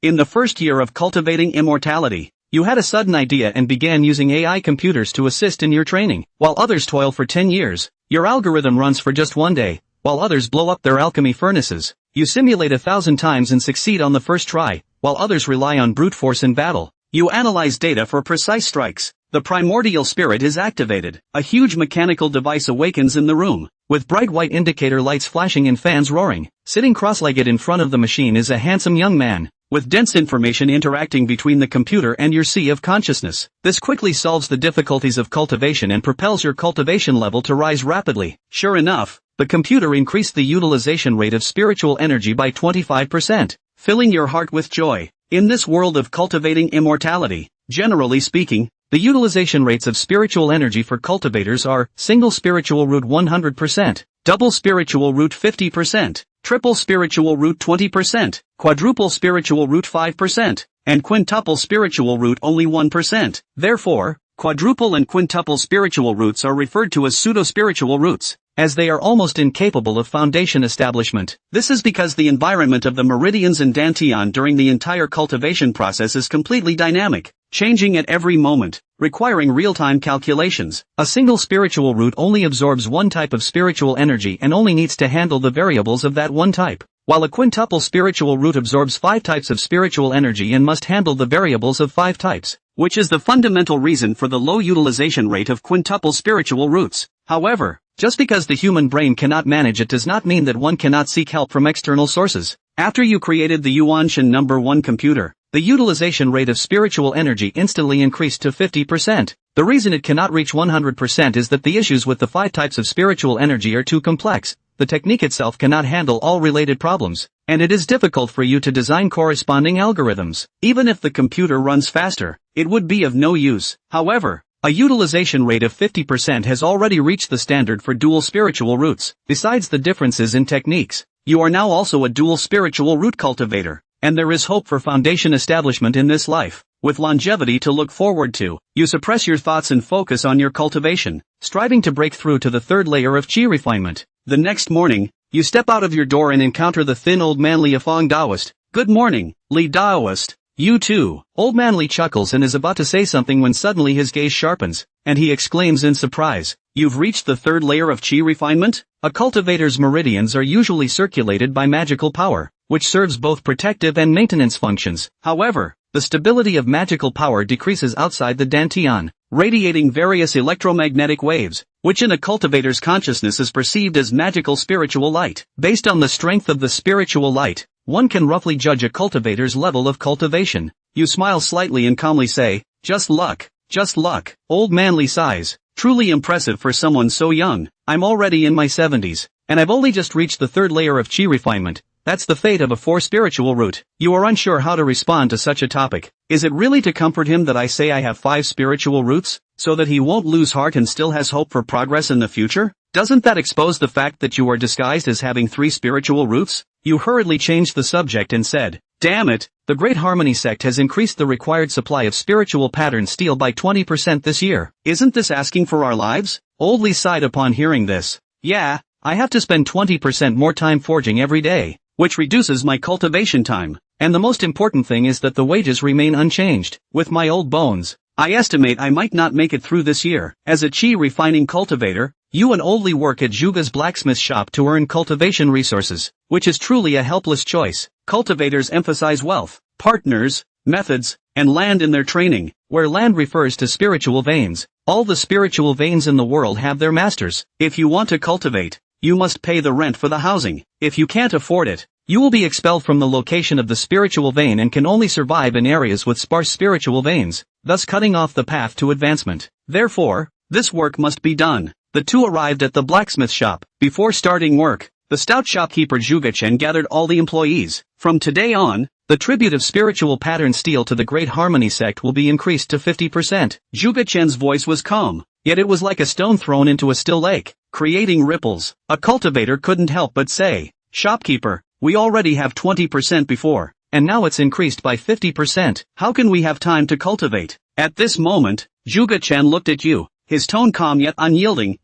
In the first year of cultivating immortality, you had a sudden idea and began using AI computers to assist in your training. While others toil for 10 years, your algorithm runs for just 1 day. While others blow up their alchemy furnaces, you simulate 1,000 times and succeed on the first try. While others rely on brute force in battle, you analyze data for precise strikes. The primordial spirit is activated. A huge mechanical device awakens in the room, with bright white indicator lights flashing and fans roaring. Sitting cross-legged in front of the machine is a handsome young man, with dense information interacting between the computer and your sea of consciousness. This quickly solves the difficulties of cultivation and propels your cultivation level to rise rapidly. Sure enough, the computer increased the utilization rate of spiritual energy by 25%, filling your heart with joy. In this world of cultivating immortality, generally speaking, the utilization rates of spiritual energy for cultivators are single spiritual root 100%, double spiritual root 50%, triple spiritual root 20%, quadruple spiritual root 5%, and quintuple spiritual root only 1%. Therefore, quadruple and quintuple spiritual roots are referred to as pseudo-spiritual roots, as they are almost incapable of foundation establishment. This is because the environment of the meridians and dantian during the entire cultivation process is completely dynamic, changing at every moment, requiring real-time calculations. A single spiritual root only absorbs one type of spiritual energy and only needs to handle the variables of that one type, while a quintuple spiritual root absorbs 5 types of spiritual energy and must handle the variables of 5 types, which is the fundamental reason for the low utilization rate of quintuple spiritual roots. However, just because the human brain cannot manage it does not mean that one cannot seek help from external sources. After you created the Yuan Shen #1 computer, the utilization rate of spiritual energy instantly increased to 50%. The reason it cannot reach 100% is that the issues with the 5 types of spiritual energy are too complex. The technique itself cannot handle all related problems, and it is difficult for you to design corresponding algorithms. Even if the computer runs faster, it would be of no use. However, a utilization rate of 50% has already reached the standard for dual spiritual roots. Besides the differences in techniques, you are now also a dual spiritual root cultivator, and there is hope for foundation establishment in this life. With longevity to look forward to, you suppress your thoughts and focus on your cultivation, striving to break through to the 3rd layer of qi refinement. The next morning, you step out of your door and encounter the thin old man Li, a Fang Taoist. Good morning, Li Taoist. You too. Old man Li chuckles and is about to say something when suddenly his gaze sharpens, and he exclaims in surprise, "You've reached the 3rd layer of qi refinement?" A cultivator's meridians are usually circulated by magical power, which serves both protective and maintenance functions. However, the stability of magical power decreases outside the dantian, radiating various electromagnetic waves, which in a cultivator's consciousness is perceived as magical spiritual light. Based on the strength of the spiritual light, one can roughly judge a cultivator's level of cultivation. You smile slightly and calmly say, "Just luck, just luck." Old man Li sighs, "Truly impressive for someone so young. I'm already in my 70s, and I've only just reached the 3rd layer of qi refinement. That's the fate of a 4 spiritual root." You are unsure how to respond to such a topic. Is it really to comfort him that I say I have 5 spiritual roots, so that he won't lose heart and still has hope for progress in the future? Doesn't that expose the fact that you are disguised as having 3 spiritual roots? You hurriedly changed the subject and said, "Damn it, the Great Harmony sect has increased the required supply of spiritual pattern steel by 20% this year. Isn't this asking for our lives?" Old Li sighed upon hearing this. "Yeah, I have to spend 20% more time forging every day, which reduces my cultivation time. And the most important thing is that the wages remain unchanged. With my old bones, I estimate I might not make it through this year." As a qi refining cultivator, you and Old Li work at Zhuge's blacksmith shop to earn cultivation resources, which is truly a helpless choice. Cultivators emphasize wealth, partners, methods, and land in their training, where land refers to spiritual veins. All the spiritual veins in the world have their masters. If you want to cultivate, you must pay the rent for the housing. If you can't afford it, you will be expelled from the location of the spiritual vein and can only survive in areas with sparse spiritual veins, thus cutting off the path to advancement. Therefore, this work must be done. The two arrived at the blacksmith shop. Before starting work, the stout shopkeeper Zhuge Chen gathered all the employees. From today on, the tribute of spiritual pattern steel to the Great Harmony sect will be increased to 50%. Zhuge Chen's voice was calm, yet it was like a stone thrown into a still lake, creating ripples. A cultivator couldn't help but say, "Shopkeeper, we already have 20% before, and now it's increased by 50%. How can we have time to cultivate?" At this moment, Zhuge Chen looked at you, his tone calm yet unyielding.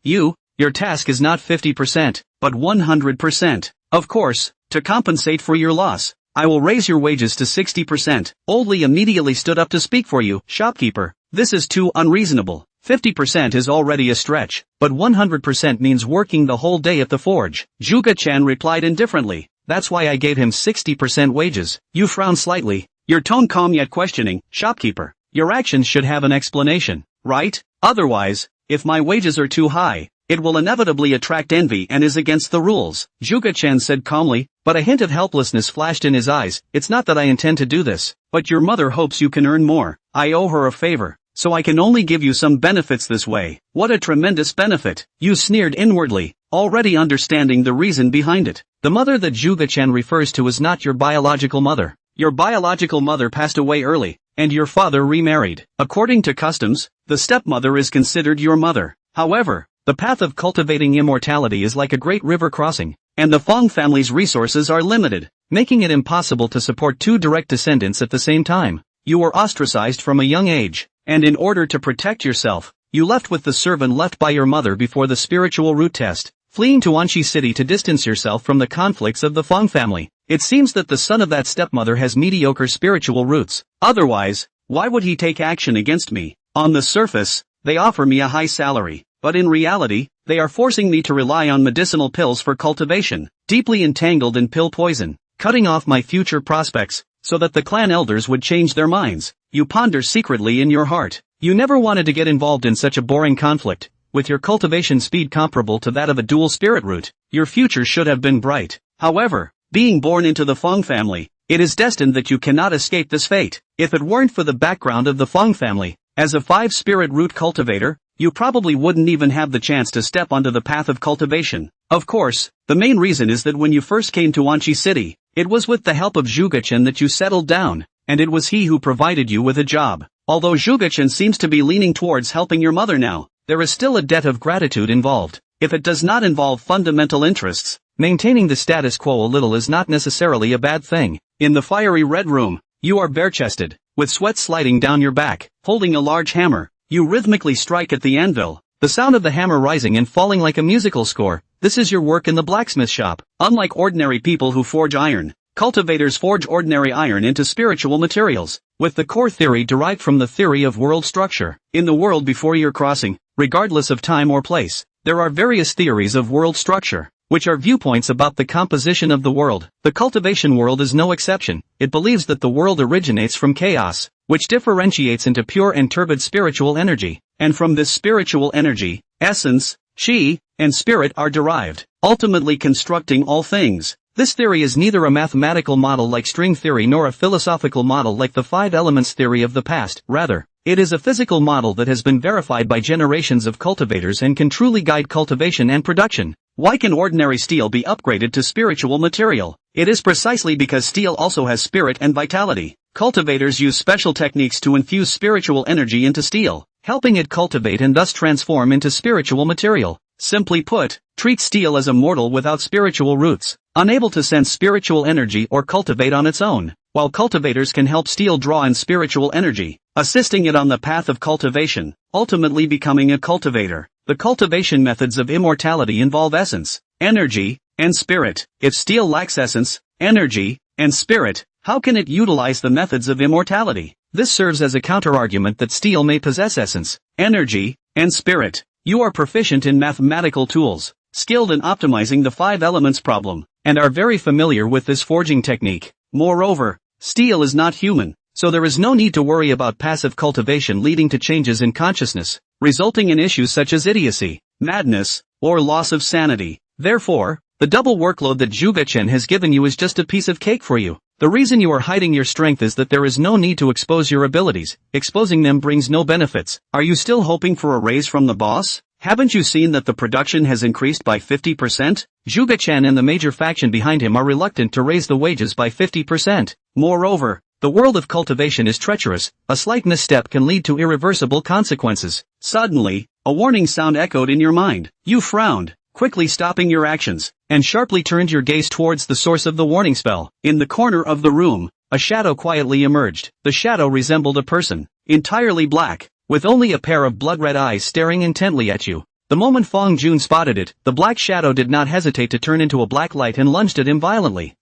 Your task is not 50%, but 100%. Of course, to compensate for your loss, I will raise your wages to 60%. Old Li immediately stood up to speak for you, shopkeeper. This is too unreasonable. 50% is already a stretch, but 100% means working the whole day at the forge. Zhuge Chen replied indifferently. That's why I gave him 60% wages. You frown slightly, your tone calm yet questioning. Shopkeeper, your actions should have an explanation, right? Otherwise, if my wages are too high, it will inevitably attract envy and is against the rules. Zhuge Chen said calmly, but a hint of helplessness flashed in his eyes. It's not that I intend to do this, but your mother hopes you can earn more. I owe her a favor, so I can only give you some benefits this way. What a tremendous benefit. You sneered inwardly, already understanding the reason behind it. The mother that Zhuge Chen refers to is not your biological mother. Your biological mother passed away early, and your father remarried. According to customs, the stepmother is considered your mother. However, the path of cultivating immortality is like a great river crossing, and the Fang family's resources are limited, making it impossible to support two direct descendants at the same time. You were ostracized from a young age, and in order to protect yourself, you left with the servant left by your mother before the spiritual root test, fleeing to Anxi City to distance yourself from the conflicts of the Fang family. It seems that the son of that stepmother has mediocre spiritual roots. Otherwise, why would he take action against me? On the surface, they offer me a high salary, but in reality, they are forcing me to rely on medicinal pills for cultivation, deeply entangled in pill poison, cutting off my future prospects, so that the clan elders would change their minds. You ponder secretly in your heart. You never wanted to get involved in such a boring conflict. With your cultivation speed comparable to that of a dual spirit root, your future should have been bright. However, being born into the Fang family, it is destined that you cannot escape this fate. If it weren't for the background of the Fang family, as a 5-spirit root cultivator, you probably wouldn't even have the chance to step onto the path of cultivation. Of course, the main reason is that when you first came to Anxi City, it was with the help of Zhuge Chen that you settled down, and it was he who provided you with a job. Although Zhuge Chen seems to be leaning towards helping your mother now, there is still a debt of gratitude involved. If it does not involve fundamental interests, maintaining the status quo a little is not necessarily a bad thing. In the fiery red room, you are bare-chested, with sweat sliding down your back, holding a large hammer. You rhythmically strike at the anvil, the sound of the hammer rising and falling like a musical score. This is your work in the blacksmith shop. Unlike ordinary people who forge iron, cultivators forge ordinary iron into spiritual materials, with the core theory derived from the theory of world structure. In the world before your crossing, regardless of time or place, there are various theories of world structure, which are viewpoints about the composition of the world. The cultivation world is no exception. It believes that the world originates from chaos, which differentiates into pure and turbid spiritual energy, and from this spiritual energy, essence, chi, and spirit are derived, ultimately constructing all things. This theory is neither a mathematical model like string theory nor a philosophical model like the 5 elements theory of the past. Rather, it is a physical model that has been verified by generations of cultivators and can truly guide cultivation and production. Why can ordinary steel be upgraded to spiritual material? It is precisely because steel also has spirit and vitality. Cultivators use special techniques to infuse spiritual energy into steel, helping it cultivate and thus transform into spiritual material. Simply put, treat steel as a mortal without spiritual roots, unable to sense spiritual energy or cultivate on its own, while cultivators can help steel draw in spiritual energy, assisting it on the path of cultivation, ultimately becoming a cultivator. The cultivation methods of immortality involve essence, energy, and spirit. If steel lacks essence, energy, and spirit, how can it utilize the methods of immortality? This serves as a counterargument that steel may possess essence, energy, and spirit. You are proficient in mathematical tools, skilled in optimizing the 5 elements problem, and are very familiar with this forging technique. Moreover, steel is not human, so there is no need to worry about passive cultivation leading to changes in consciousness, resulting in issues such as idiocy, madness, or loss of sanity. Therefore, the double workload that Zhuge Chen has given you is just a piece of cake for you. The reason you are hiding your strength is that there is no need to expose your abilities. Exposing them brings no benefits. Are you still hoping for a raise from the boss? Haven't you seen that the production has increased by 50%? Zhuge Chen and the major faction behind him are reluctant to raise the wages by 50%. Moreover, the world of cultivation is treacherous. A slight misstep can lead to irreversible consequences. Suddenly, a warning sound echoed in your mind. You frowned, quickly stopping your actions, and sharply turned your gaze towards the source of the warning spell. In the corner of the room, a shadow quietly emerged. The shadow resembled a person, entirely black, with only a pair of blood-red eyes staring intently at you. The moment Fong Jun spotted it, the black shadow did not hesitate to turn into a black light and lunged at him violently.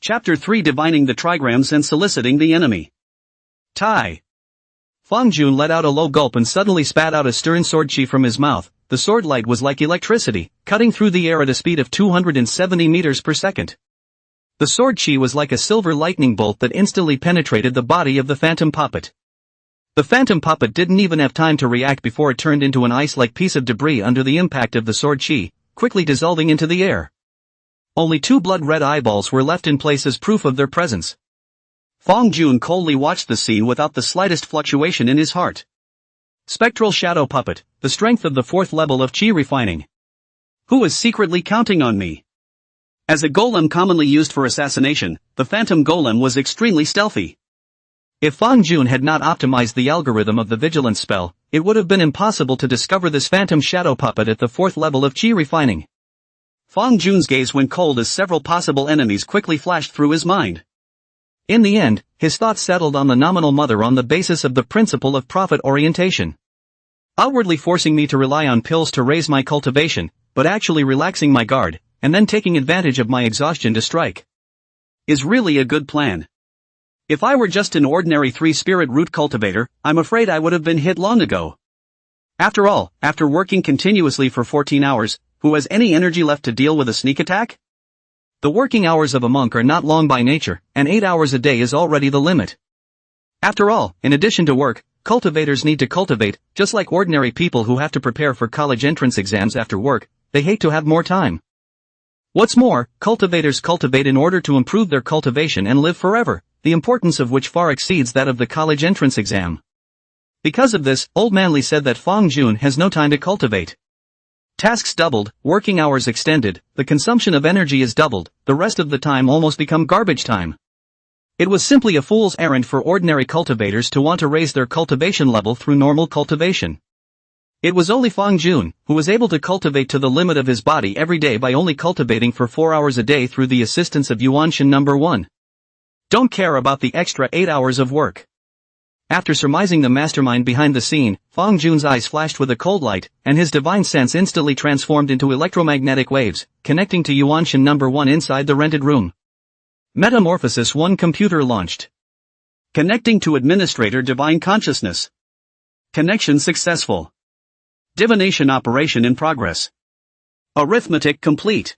Chapter 3 Divining the Trigrams and Soliciting the Enemy. Tai. Fang Jun let out a low gulp and suddenly spat out a stern sword chi from his mouth. The sword light was like electricity, cutting through the air at a speed of 270 meters per second. The sword chi was like a silver lightning bolt that instantly penetrated the body of the phantom puppet. The phantom puppet didn't even have time to react before it turned into an ice-like piece of debris under the impact of the sword chi, quickly dissolving into the air. Only 2 blood-red eyeballs were left in place as proof of their presence. Fang Jun coldly watched the scene without the slightest fluctuation in his heart. Spectral Shadow Puppet, the strength of the 4th level of Chi Refining. Who is secretly counting on me? As a golem commonly used for assassination, the Phantom Golem was extremely stealthy. If Fang Jun had not optimized the algorithm of the Vigilance spell, it would have been impossible to discover this Phantom Shadow Puppet at the 4th level of Chi Refining. Fang Jun's gaze went cold as several possible enemies quickly flashed through his mind. In the end, his thoughts settled on the nominal mother on the basis of the principle of profit orientation. Outwardly forcing me to rely on pills to raise my cultivation, but actually relaxing my guard, and then taking advantage of my exhaustion to strike. Is really a good plan. If I were just an ordinary 3-spirit root cultivator, I'm afraid I would have been hit long ago. After all, after working continuously for 14 hours, who has any energy left to deal with a sneak attack? The working hours of a monk are not long by nature, and 8 hours a day is already the limit. After all, in addition to work, cultivators need to cultivate, just like ordinary people who have to prepare for college entrance exams after work, they hate to have more time. What's more, cultivators cultivate in order to improve their cultivation and live forever, the importance of which far exceeds that of the college entrance exam. Because of this, Old Manly said that Fang Jun has no time to cultivate. Tasks doubled, working hours extended, the consumption of energy is doubled, the rest of the time almost become garbage time. It was simply a fool's errand for ordinary cultivators to want to raise their cultivation level through normal cultivation. It was only Fang Jun, who was able to cultivate to the limit of his body every day by only cultivating for 4 hours a day through the assistance of Yuan Shen number 1. Don't care about the extra 8 hours of work. After surmising the mastermind behind the scene, Fang Jun's eyes flashed with a cold light, and his divine sense instantly transformed into electromagnetic waves, connecting to Yuan Shen number 1 inside the rented room. Metamorphosis 1 computer launched. Connecting to Administrator Divine Consciousness. Connection successful. Divination operation in progress. Arithmetic complete.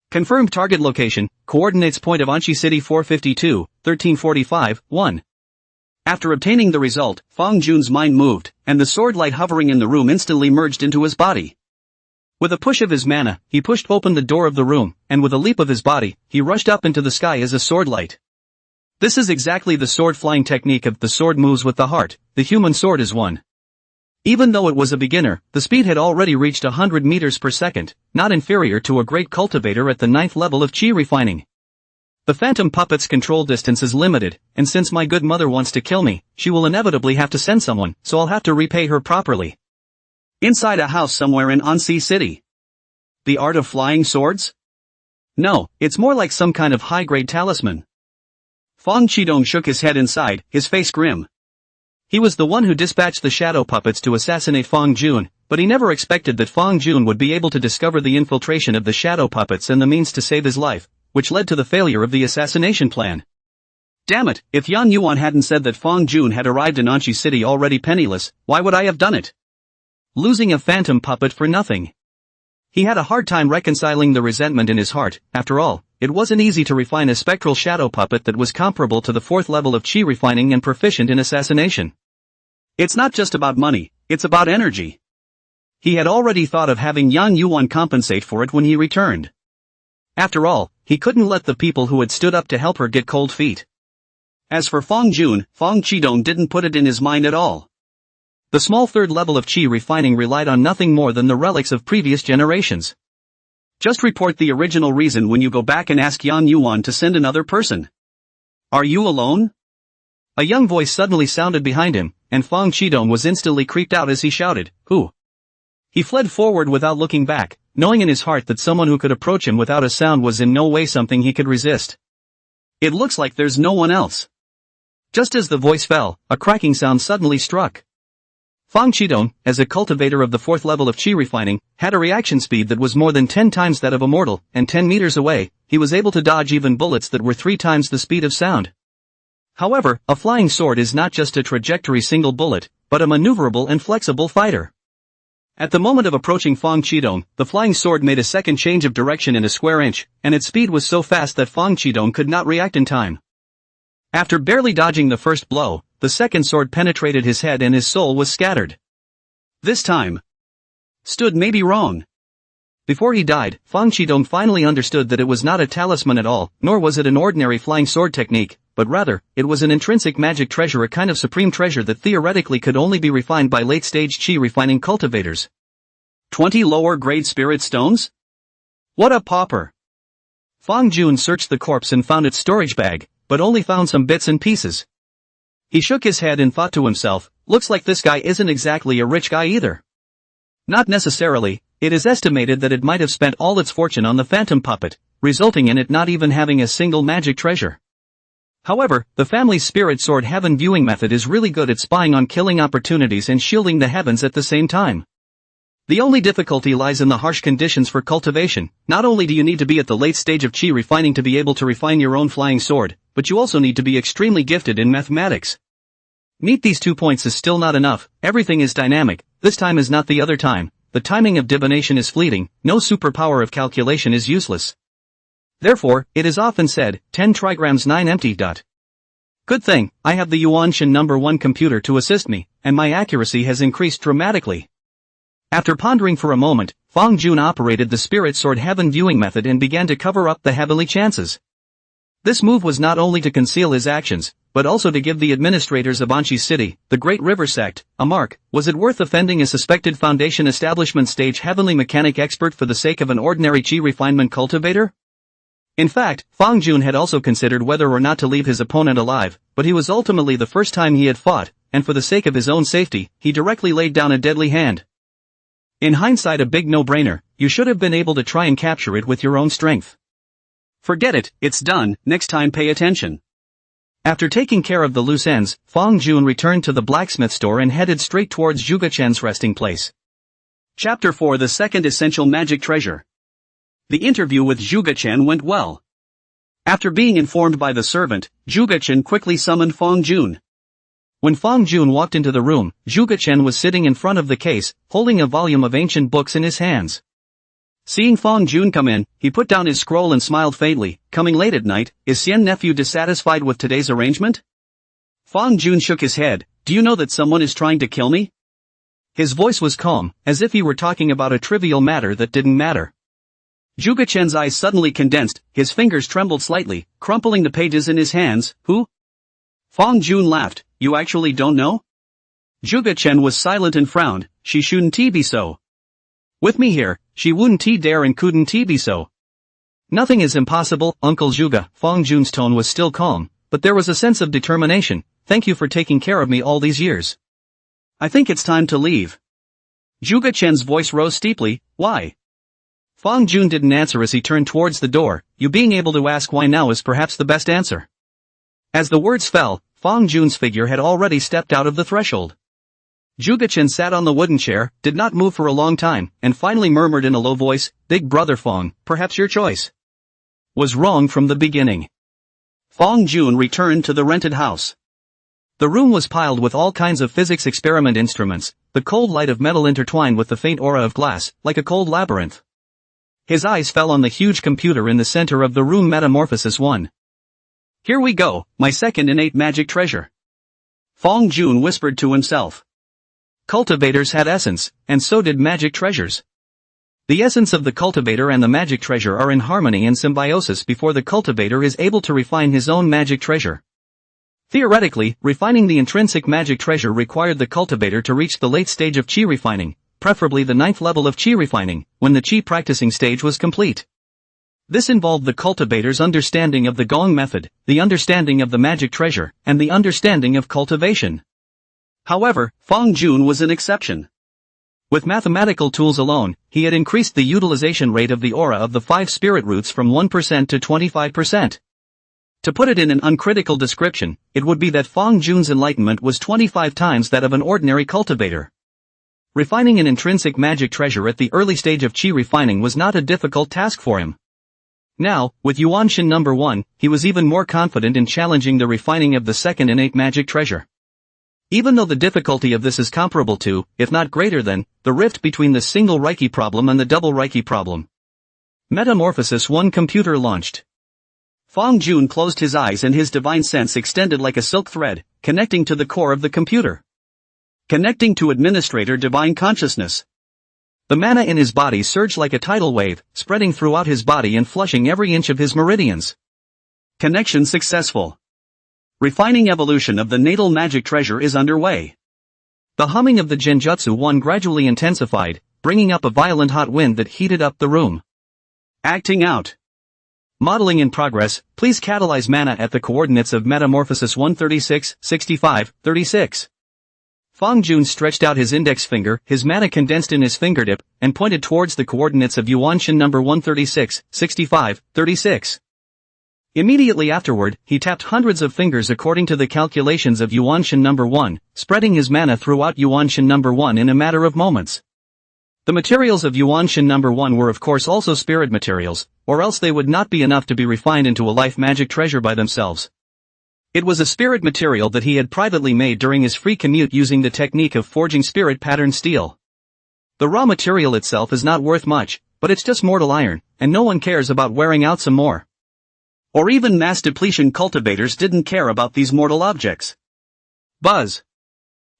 Confirmed target location, coordinates point of Anshi City 452, 1345, 1. After obtaining the result, Fang Jun's mind moved, and the sword light hovering in the room instantly merged into his body. With a push of his mana, he pushed open the door of the room, and with a leap of his body, he rushed up into the sky as a sword light. This is exactly the sword flying technique of the sword moves with the heart, the human sword is one. Even though it was a beginner, the speed had already reached 100 meters per second, not inferior to a great cultivator at the 9th level of Chi Refining. The phantom puppet's control distance is limited, and since my good mother wants to kill me, she will inevitably have to send someone, so I'll have to repay her properly. Inside a house somewhere in Ansi City. The art of flying swords? No, it's more like some kind of high-grade talisman. Fang Qidong shook his head inside, his face grim. He was the one who dispatched the shadow puppets to assassinate Fang Jun, but he never expected that Fang Jun would be able to discover the infiltration of the shadow puppets and the means to save his life, which led to the failure of the assassination plan. Damn it, if Yan Yuan hadn't said that Fang Jun had arrived in Anshi City already penniless, why would I have done it? Losing a phantom puppet for nothing. He had a hard time reconciling the resentment in his heart. After all, it wasn't easy to refine a spectral shadow puppet that was comparable to the 4th level of Chi Refining and proficient in assassination. It's not just about money, it's about energy. He had already thought of having Yan Yuan compensate for it when he returned. After all, he couldn't let the people who had stood up to help her get cold feet. As for Fang Jun, Fang Qidong didn't put it in his mind at all. The small 3rd level of Chi Refining relied on nothing more than the relics of previous generations. Just report the original reason when you go back and ask Yan Yuan to send another person. Are you alone? A young voice suddenly sounded behind him, and Fang Qidong was instantly creeped out as he shouted, "Who?" He fled forward without looking back, knowing in his heart that someone who could approach him without a sound was in no way something he could resist. It looks like there's no one else. Just as the voice fell, a cracking sound suddenly struck. Fong Tianxiong, as a cultivator of the 4th level of qi refining, had a reaction speed that was more than 10 times that of a mortal, and 10 meters away, he was able to dodge even bullets that were 3 times the speed of sound. However, a flying sword is not just a trajectory single bullet, but a maneuverable and flexible fighter. At the moment of approaching Fong Tianxiong, the flying sword made a second change of direction in a square inch, and its speed was so fast that Fong Tianxiong could not react in time. After barely dodging the first blow, the second sword penetrated his head and his soul was scattered. This time, stood may be wrong. Before he died, Fong Tianxiong finally understood that it was not a talisman at all, nor was it an ordinary flying sword technique, but rather, it was an intrinsic magic treasure, a kind of supreme treasure that theoretically could only be refined by late-stage qi refining cultivators. 20 lower-grade spirit stones? What a pauper! Fong Jun searched the corpse and found its storage bag, but only found some bits and pieces. He shook his head and thought to himself, looks like this guy isn't exactly a rich guy either. Not necessarily, it is estimated that it might have spent all its fortune on the phantom puppet, resulting in it not even having a single magic treasure. However, the family's spirit sword heaven viewing method is really good at spying on killing opportunities and shielding the heavens at the same time. The only difficulty lies in the harsh conditions for cultivation. Not only do you need to be at the late stage of qi refining to be able to refine your own flying sword, but you also need to be extremely gifted in mathematics. Meet these 2 points is still not enough, everything is dynamic, this time is not the other time, the timing of divination is fleeting, no superpower of calculation is useless. Therefore, it is often said, 10 trigrams 9 empty. Good thing, I have the Yuan Shen #1 computer to assist me, and my accuracy has increased dramatically. After pondering for a moment, Fong Jun operated the spirit sword heaven viewing method and began to cover up the heavenly chances. This move was not only to conceal his actions, but also to give the administrators of Anshi City, the Great River Sect, a mark. Was it worth offending a suspected Foundation establishment stage heavenly mechanic expert for the sake of an ordinary qi refinement cultivator? In fact, Fong Jun had also considered whether or not to leave his opponent alive, but he was ultimately the first time he had fought, and for the sake of his own safety, he directly laid down a deadly hand. In hindsight, a big no-brainer, you should have been able to try and capture it with your own strength. Forget it, it's done, next time pay attention. After taking care of the loose ends, Fong Jun returned to the blacksmith store and headed straight towards Zhuge Chen's resting place. Chapter 4: The Second Essential Magic Treasure. The interview with Zhuge Chen went well. After being informed by the servant, Zhuge Chen quickly summoned Fong Jun. When Fong Jun walked into the room, Zhuge Chen was sitting in front of the case, holding a volume of ancient books in his hands. Seeing Fong Jun come in, he put down his scroll and smiled faintly. Coming late at night, is Xian nephew dissatisfied with today's arrangement? Fong Jun shook his head. Do you know that someone is trying to kill me? His voice was calm, as if he were talking about a trivial matter that didn't matter. Zhuge Chen's eyes suddenly condensed, his fingers trembled slightly, crumpling the pages in his hands. Who? Fong Jun laughed. You actually don't know? Zhuge Chen was silent and frowned. She shouldn't be so. With me here, she wouldn't dare and couldn't be so. Nothing is impossible, Uncle Zhuge. Fong Jun's tone was still calm, but there was a sense of determination. Thank you for taking care of me all these years. I think it's time to leave. Zhuge Chen's voice rose steeply. Why? Fong Jun didn't answer as he turned towards the door. You being able to ask why now is perhaps the best answer. As the words fell, Fong Jun's figure had already stepped out of the threshold. Zhuge Chen sat on the wooden chair, did not move for a long time, and finally murmured in a low voice, Big brother Fong, perhaps your choice was wrong from the beginning. Fong Jun returned to the rented house. The room was piled with all kinds of physics experiment instruments, the cold light of metal intertwined with the faint aura of glass, like a cold labyrinth. His eyes fell on the huge computer in the center of the room. Metamorphosis 1. Here we go, my second innate magic treasure. Fong Jun whispered to himself. Cultivators had essence, and so did magic treasures. The essence of the cultivator and the magic treasure are in harmony and symbiosis before the cultivator is able to refine his own magic treasure. Theoretically, refining the intrinsic magic treasure required the cultivator to reach the late stage of qi refining, preferably the 9th level of qi refining, when the qi practicing stage was complete. This involved the cultivator's understanding of the Gong method, the understanding of the magic treasure, and the understanding of cultivation. However, Fong Jun was an exception. With mathematical tools alone, he had increased the utilization rate of the aura of the 5 spirit roots from 1% to 25%. To put it in an uncritical description, it would be that Fong Jun's enlightenment was 25 times that of an ordinary cultivator. Refining an intrinsic magic treasure at the early stage of chi refining was not a difficult task for him. Now, with Yuan Shen number 1, he was even more confident in challenging the refining of the second innate magic treasure. Even though the difficulty of this is comparable to, if not greater than, the rift between the single Reiki problem and the double Reiki problem. Metamorphosis 1 computer launched. Fong Jun closed his eyes and his divine sense extended like a silk thread, connecting to the core of the computer. Connecting to administrator divine consciousness. The mana in his body surged like a tidal wave, spreading throughout his body and flushing every inch of his meridians. Connection successful. Refining evolution of the natal magic treasure is underway. The humming of the Genjutsu 1 gradually intensified, bringing up a violent hot wind that heated up the room. Acting out. Modeling in progress, please catalyze mana at the coordinates of Metamorphosis 136, 65, 36. Fong Jun stretched out his index finger, his mana condensed in his fingertip, and pointed towards the coordinates of Yuan Shen number 136, 65, 36. Immediately afterward, he tapped hundreds of fingers according to the calculations of Yuan Shen number 1, spreading his mana throughout Yuan Shen number 1 in a matter of moments. The materials of Yuan Shen number 1 were of course also spirit materials, or else they would not be enough to be refined into a life magic treasure by themselves. It was a spirit material that he had privately made during his free commute using the technique of forging spirit pattern steel. The raw material itself is not worth much, but it's just mortal iron, and no one cares about wearing out some more. Or even mass depletion cultivators didn't care about these mortal objects. Buzz.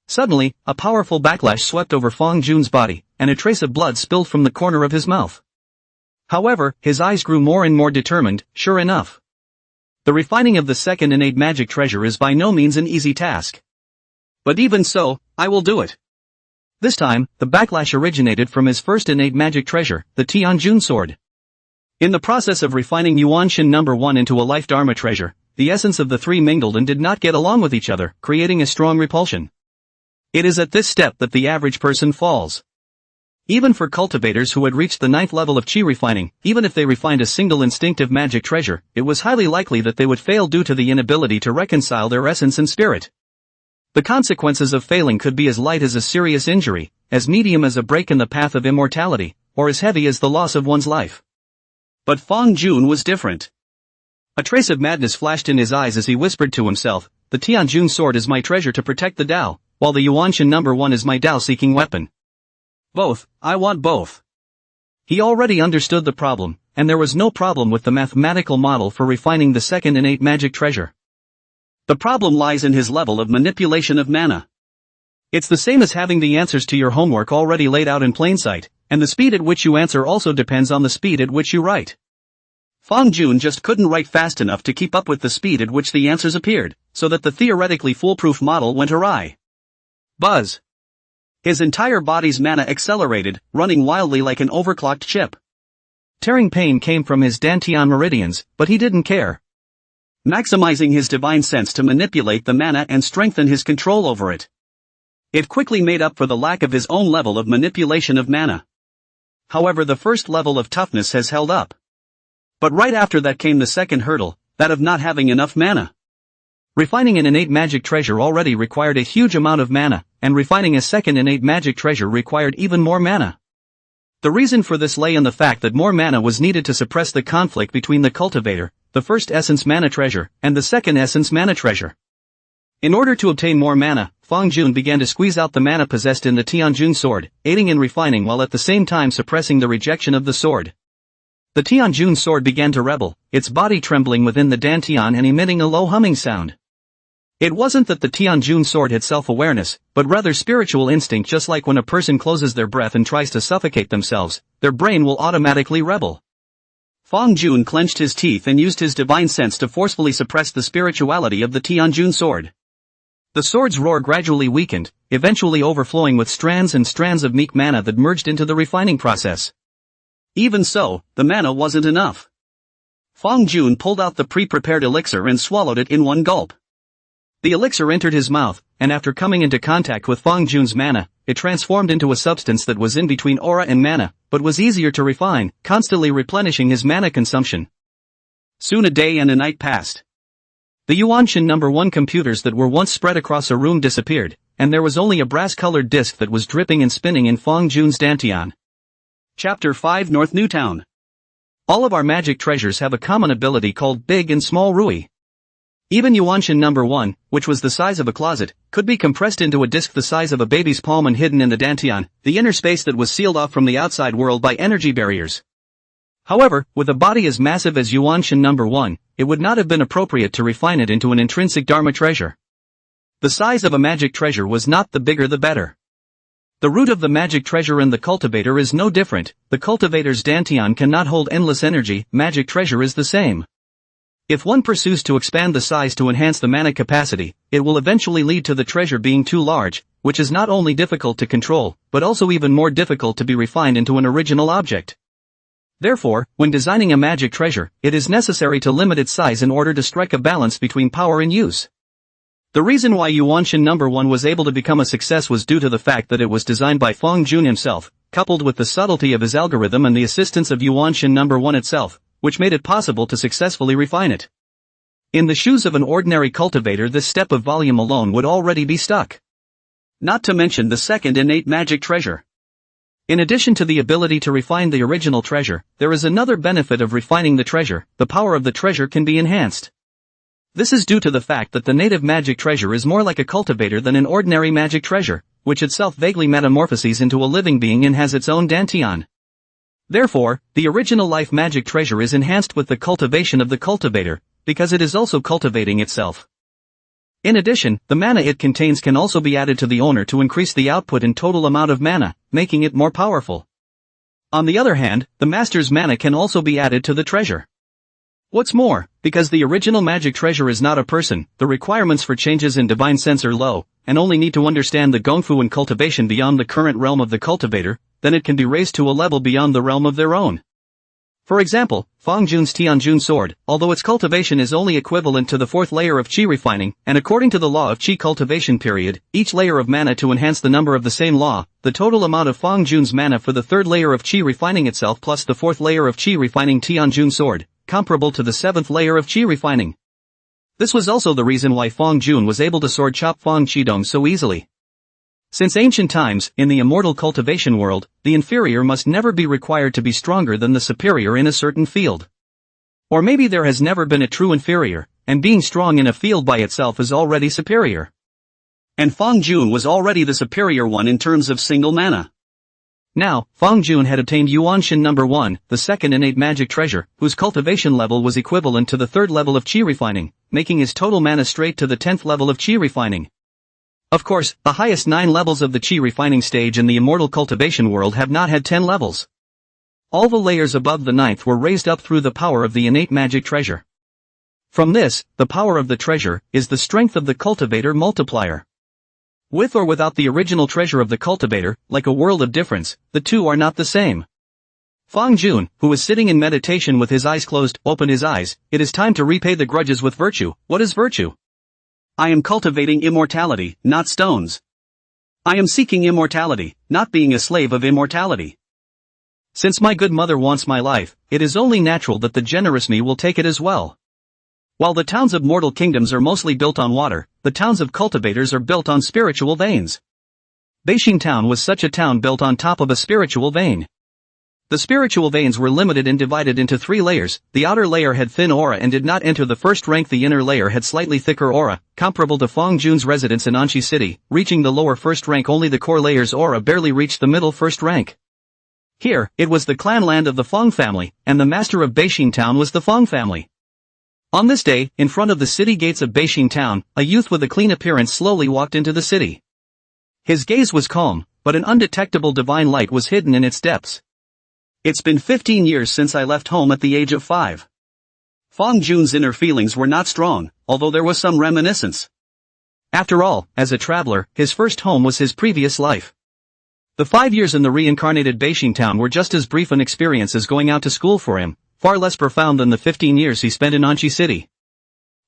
Suddenly, a powerful backlash swept over Fong Jun's body, and a trace of blood spilled from the corner of his mouth. However, his eyes grew more and more determined, sure enough. The refining of the second innate magic treasure is by no means an easy task. But even so, I will do it. This time, the backlash originated from his first innate magic treasure, the Tianjun sword. In the process of refining Yuan Shen number 1 into a life dharma treasure, the essence of the three mingled and did not get along with each other, creating a strong repulsion. It is at this step that the average person falls. Even for cultivators who had reached the 9th level of chi refining, even if they refined a single instinctive magic treasure, it was highly likely that they would fail due to the inability to reconcile their essence and spirit. The consequences of failing could be as light as a serious injury, as medium as a break in the path of immortality, or as heavy as the loss of one's life. But Fong Jun was different. A trace of madness flashed in his eyes as he whispered to himself, the Tianjun sword is my treasure to protect the Tao, while the Yuan Shen number 1 is my Tao-seeking weapon. Both, I want both. He already understood the problem, and there was no problem with the mathematical model for refining the second innate magic treasure. The problem lies in his level of manipulation of mana. It's the same as having the answers to your homework already laid out in plain sight, and the speed at which you answer also depends on the speed at which you write. Fong Jun just couldn't write fast enough to keep up with the speed at which the answers appeared, so that the theoretically foolproof model went awry. Buzz. His entire body's mana accelerated, running wildly like an overclocked chip. Tearing pain came from his dantian meridians, but he didn't care. Maximizing his divine sense to manipulate the mana and strengthen his control over it. It quickly made up for the lack of his own level of manipulation of mana. However, the first level of toughness has held up. But right after that came the second hurdle, that of not having enough mana. Refining an innate magic treasure already required a huge amount of mana, and refining a second innate magic treasure required even more mana. The reason for this lay in the fact that more mana was needed to suppress the conflict between the cultivator, the first essence mana treasure, and the second essence mana treasure. In order to obtain more mana, Fong Jun began to squeeze out the mana possessed in the Tianjun sword, aiding in refining while at the same time suppressing the rejection of the sword. The Tianjun sword began to rebel, its body trembling within the dantian and emitting a low humming sound. It wasn't that the Tianjun sword had self-awareness, but rather spiritual instinct, just like when a person closes their breath and tries to suffocate themselves, their brain will automatically rebel. Fong Jun clenched his teeth and used his divine sense to forcefully suppress the spirituality of the Tianjun sword. The sword's roar gradually weakened, eventually overflowing with strands and strands of meek mana that merged into the refining process. Even so, the mana wasn't enough. Fong Jun pulled out the pre-prepared elixir and swallowed it in one gulp. The elixir entered his mouth, and after coming into contact with Fong Jun's mana, it transformed into a substance that was in between aura and mana, but was easier to refine, constantly replenishing his mana consumption. Soon a day and a night passed. The Yuan Shen number 1 computers that were once spread across a room disappeared, and there was only a brass-colored disc that was dripping and spinning in Fong Jun's dantian. Chapter 5 North Newtown. All of our magic treasures have a common ability called Big and Small Rui. Even Yuan Shen number 1, which was the size of a closet, could be compressed into a disc the size of a baby's palm and hidden in the dantian, the inner space that was sealed off from the outside world by energy barriers. However, with a body as massive as Yuan Shen number 1, it would not have been appropriate to refine it into an intrinsic Dharma treasure. The size of a magic treasure was not the bigger the better. The root of the magic treasure and the cultivator is no different. The cultivator's dantian cannot hold endless energy, magic treasure is the same. If one pursues to expand the size to enhance the mana capacity, it will eventually lead to the treasure being too large, which is not only difficult to control, but also even more difficult to be refined into an original object. Therefore, when designing a magic treasure, it is necessary to limit its size in order to strike a balance between power and use. The reason why Yuan Shen number 1 was able to become a success was due to the fact that it was designed by Fong Jun himself, coupled with the subtlety of his algorithm and the assistance of Yuan Shen number 1 itself, which made it possible to successfully refine it. In the shoes of an ordinary cultivator, this step of volume alone would already be stuck. Not to mention the second innate magic treasure. In addition to the ability to refine the original treasure, there is another benefit of refining the treasure: the power of the treasure can be enhanced. This is due to the fact that the native magic treasure is more like a cultivator than an ordinary magic treasure, which itself vaguely metamorphoses into a living being and has its own dantian. Therefore, the original life magic treasure is enhanced with the cultivation of the cultivator, because it is also cultivating itself. In addition, the mana it contains can also be added to the owner to increase the output and total amount of mana, making it more powerful. On the other hand, the master's mana can also be added to the treasure. What's more, because the original magic treasure is not a person, the requirements for changes in divine sense are low, and only need to understand the gongfu and cultivation beyond the current realm of the cultivator, then it can be raised to a level beyond the realm of their own. For example, Fong Jun's Tianjun sword, although its cultivation is only equivalent to the fourth layer of qi refining, and according to the law of qi cultivation period, each layer of mana to enhance the number of the same law, the total amount of Fong Jun's mana for the third layer of qi refining itself plus the fourth layer of qi refining Tianjun sword, comparable to the seventh layer of qi refining. This was also the reason why Fong Jun was able to sword chop Fong Qidong so easily. Since ancient times, in the immortal cultivation world, the inferior must never be required to be stronger than the superior in a certain field. Or maybe there has never been a true inferior, and being strong in a field by itself is already superior. And Fong Jun was already the superior one in terms of single mana. Now, Fong Jun had obtained Yuan Shen number 1, the second innate magic treasure, whose cultivation level was equivalent to the third level of qi refining, making his total mana straight to the 10th level of qi refining. Of course, the highest 9 levels of the qi refining stage in the immortal cultivation world have not had 10 levels. All the layers above the 9th were raised up through the power of the innate magic treasure. From this, the power of the treasure is the strength of the cultivator multiplier. With or without the original treasure of the cultivator, like a world of difference, the two are not the same. Fong Jun, who was sitting in meditation with his eyes closed, opened his eyes. It is time to repay the grudges with virtue. What is virtue? I am cultivating immortality, not stones. I am seeking immortality, not being a slave of immortality. Since my good mother wants my life, it is only natural that the generous me will take it as well. While the towns of mortal kingdoms are mostly built on water, the towns of cultivators are built on spiritual veins. Beijing town was such a town built on top of a spiritual vein. The spiritual veins were limited and divided into 3 layers. The outer layer had thin aura and did not enter the first rank. The inner layer had slightly thicker aura, comparable to Fong Jun's residence in Anxi City. Reaching the lower first rank, only the core layer's aura barely reached the middle first rank. Here, it was the clan land of the Fong family, and the master of Beijing town was the Fong family. On this day, in front of the city gates of Beijing town, a youth with a clean appearance slowly walked into the city. His gaze was calm, but an undetectable divine light was hidden in its depths. It's been 15 years since I left home at the age of 5. Fong Jun's inner feelings were not strong, although there was some reminiscence. After all, as a traveler, his first home was his previous life. The 5 years in the reincarnated Beijing town were just as brief an experience as going out to school for him, far less profound than the 15 years he spent in Anxi City.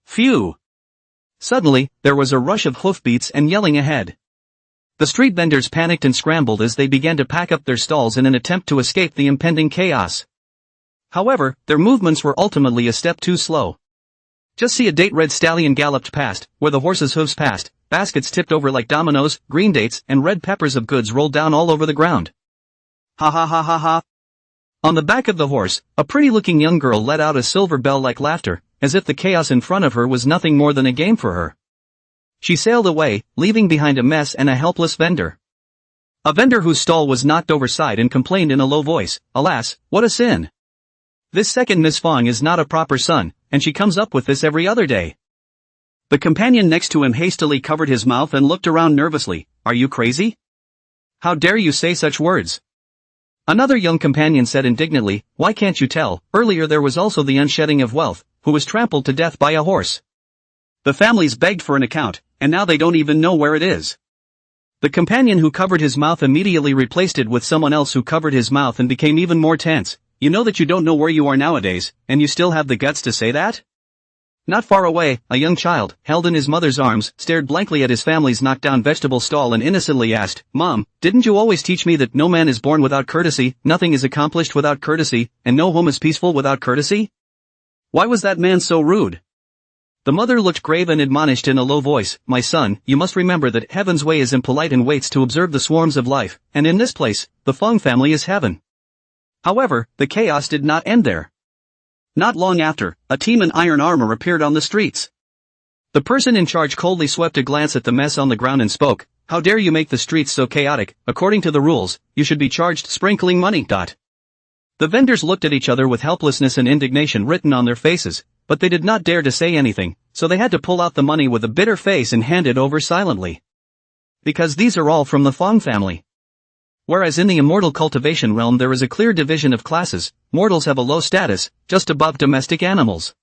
Phew! Suddenly, there was a rush of hoofbeats and yelling ahead. The street vendors panicked and scrambled as they began to pack up their stalls in an attempt to escape the impending chaos. However, their movements were ultimately a step too slow. Just see a date red stallion galloped past, where the horse's hooves passed, baskets tipped over like dominoes, green dates and red peppers of goods rolled down all over the ground. Ha ha ha ha ha. On the back of the horse, a pretty-looking young girl let out a silver bell-like laughter, as if the chaos in front of her was nothing more than a game for her. She sailed away, leaving behind a mess and a helpless vendor. A vendor whose stall was knocked overside and complained in a low voice, "Alas, what a sin! This second Miss Fang is not a proper son, and she comes up with this every other day." The companion next to him hastily covered his mouth and looked around nervously. "Are you crazy? How dare you say such words?" Another young companion said indignantly, "Why can't you tell? Earlier there was also the unshedding of wealth, who was trampled to death by a horse. The families begged for an account, and now they don't even know where it is." The companion who covered his mouth immediately replaced it with someone else who covered his mouth and became even more tense. "You know that you don't know where you are nowadays, and you still have the guts to say that?" Not far away, a young child, held in his mother's arms, stared blankly at his family's knocked-down vegetable stall and innocently asked, "Mom, didn't you always teach me that no man is born without courtesy, nothing is accomplished without courtesy, and no home is peaceful without courtesy? Why was that man so rude?" The mother looked grave and admonished in a low voice, "My son, you must remember that heaven's way is impolite and waits to observe the swarms of life, and in this place, the Fong family is heaven." However, the chaos did not end there. Not long after, a team in iron armor appeared on the streets. The person in charge coldly swept a glance at the mess on the ground and spoke, "How dare you make the streets so chaotic? According to the rules, you should be charged sprinkling money." The vendors looked at each other with helplessness and indignation written on their faces, but they did not dare to say anything, so they had to pull out the money with a bitter face and hand it over silently. Because these are all from the Fong family. Whereas in the immortal cultivation realm there is a clear division of classes, mortals have a low status, just above domestic animals.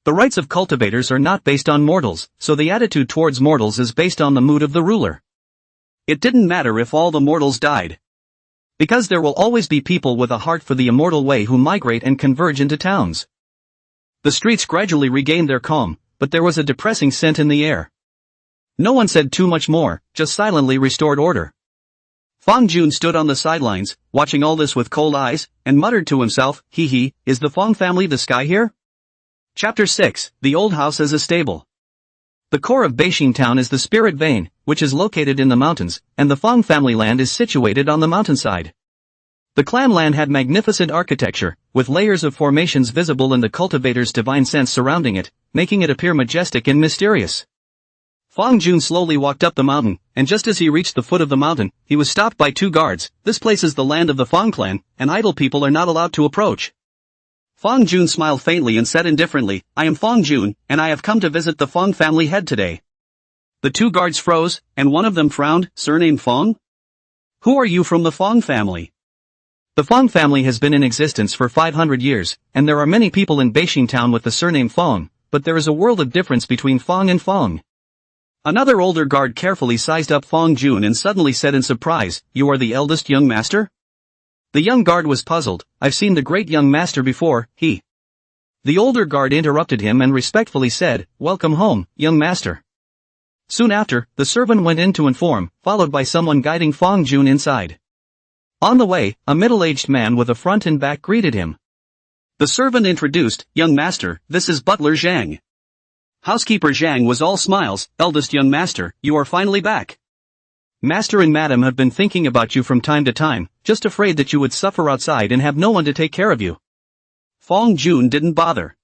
The rights of cultivators are not based on mortals, so the attitude towards mortals is based on the mood of the ruler. It didn't matter if all the mortals died. Because there will always be people with a heart for the immortal way who migrate and converge into towns. The streets gradually regained their calm, but there was a depressing scent in the air. No one said too much more, just silently restored order. Fang Jun stood on the sidelines, watching all this with cold eyes, and muttered to himself, "Hee, is the Fang family the sky here?" Chapter 6, The Old House as a Stable. The core of Beijing town is the Spirit Vein, which is located in the mountains, and the Fang family land is situated on the mountainside. The clan land had magnificent architecture, with layers of formations visible in the cultivator's divine sense surrounding it, making it appear majestic and mysterious. Fang Jun slowly walked up the mountain, and just as he reached the foot of the mountain, he was stopped by two guards. "This place is the land of the Fang clan, and idle people are not allowed to approach." Fang Jun smiled faintly and said indifferently, "I am Fang Jun, and I have come to visit the Fang family head today." The two guards froze, and one of them frowned, "Surname Fang? Who are you from the Fang family?" The Fang family has been in existence for 500 years, and there are many people in Beijing town with the surname Fang, but there is a world of difference between Fang and Fang. Another older guard carefully sized up Fang Jun and suddenly said in surprise, "You are the eldest young master?" The young guard was puzzled. "I've seen the great young master before, he." The older guard interrupted him and respectfully said, "Welcome home, young master." Soon after, the servant went in to inform, followed by someone guiding Fang Jun inside. On the way, a middle-aged man with a front and back greeted him. The servant introduced, "Young master, this is butler Zhang." Housekeeper Zhang was all smiles. "Eldest young master, you are finally back. Master and madam have been thinking about you from time to time, just afraid that you would suffer outside and have no one to take care of you." Fang Jun didn't bother.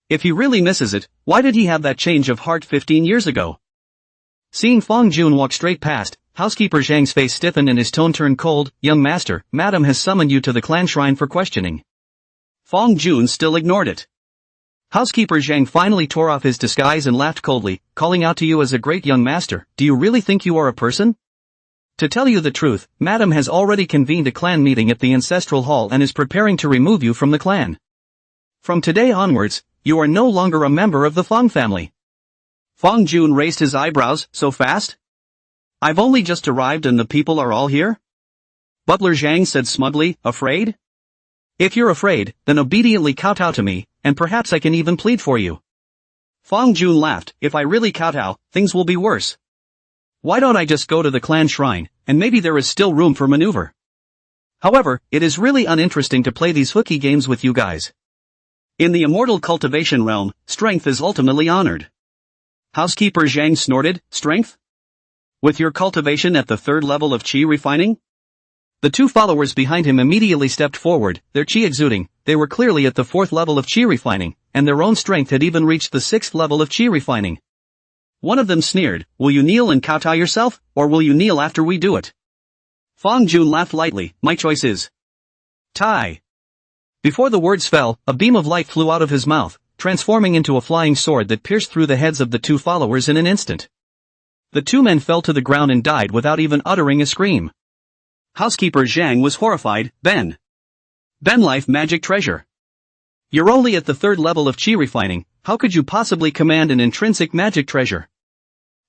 If he really misses it, why did he have that change of heart 15 years ago? Seeing Fang Jun walk straight past, Housekeeper Zhang's face stiffened and his tone turned cold. "Young master, madam has summoned you to the clan shrine for questioning." Fang Jun still ignored it. Housekeeper Zhang finally tore off his disguise and laughed coldly, "Calling out to you as a great young master, do you really think you are a person? To tell you the truth, madam has already convened a clan meeting at the ancestral hall and is preparing to remove you from the clan. From today onwards, you are no longer a member of the Fang family." Fang Jun raised his eyebrows. "So fast? I've only just arrived and the people are all here?" Butler Zhang said smugly, "Afraid? If you're afraid, then obediently kowtow to me, and perhaps I can even plead for you." Fang Jun laughed. "If I really kowtow, things will be worse. Why don't I just go to the clan shrine, and maybe there is still room for maneuver. However, it is really uninteresting to play these hooky games with you guys. In the immortal cultivation realm, strength is ultimately honored. Housekeeper Zhang snorted, strength? With your cultivation at the third level of qi refining? The two followers behind him immediately stepped forward, their qi exuding. They were clearly at the fourth level of qi refining, and their own strength had even reached the sixth level of qi refining. One of them sneered, will you kneel and kowtow yourself, or will you kneel after we do it? Fong Jun laughed lightly, my choice is Tai. Before the words fell, a beam of light flew out of his mouth, transforming into a flying sword that pierced through the heads of the two followers in an instant. The two men fell to the ground and died without even uttering a scream. Housekeeper Zhang was horrified. Ben Life Magic Treasure. You're only at the third level of qi refining, how could you possibly command an intrinsic magic treasure?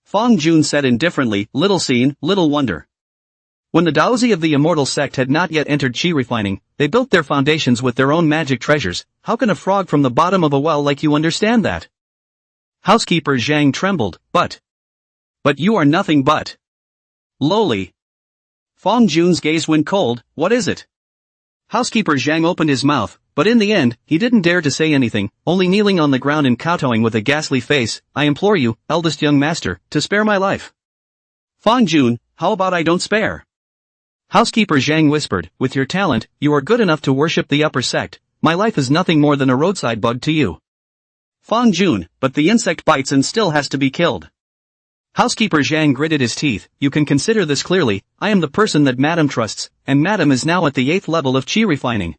Fong Jun said indifferently, little seen, little wonder. When the Daozi of the immortal sect had not yet entered qi refining, they built their foundations with their own magic treasures. How can a frog from the bottom of a well like you understand that? Housekeeper Zhang trembled, but you are nothing but lowly. Fong Jun's gaze went cold, what is it? Housekeeper Zhang opened his mouth, but in the end, he didn't dare to say anything, only kneeling on the ground and kowtowing with a ghastly face, I implore you, eldest young master, to spare my life. Fong Jun, how about I don't spare? Housekeeper Zhang whispered, with your talent, you are good enough to worship the upper sect, my life is nothing more than a roadside bug to you. Fong Jun, but the insect bites and still has to be killed. Housekeeper Zhang gritted his teeth, you can consider this clearly, I am the person that Madam trusts, and Madam is now at the 8th level of qi refining.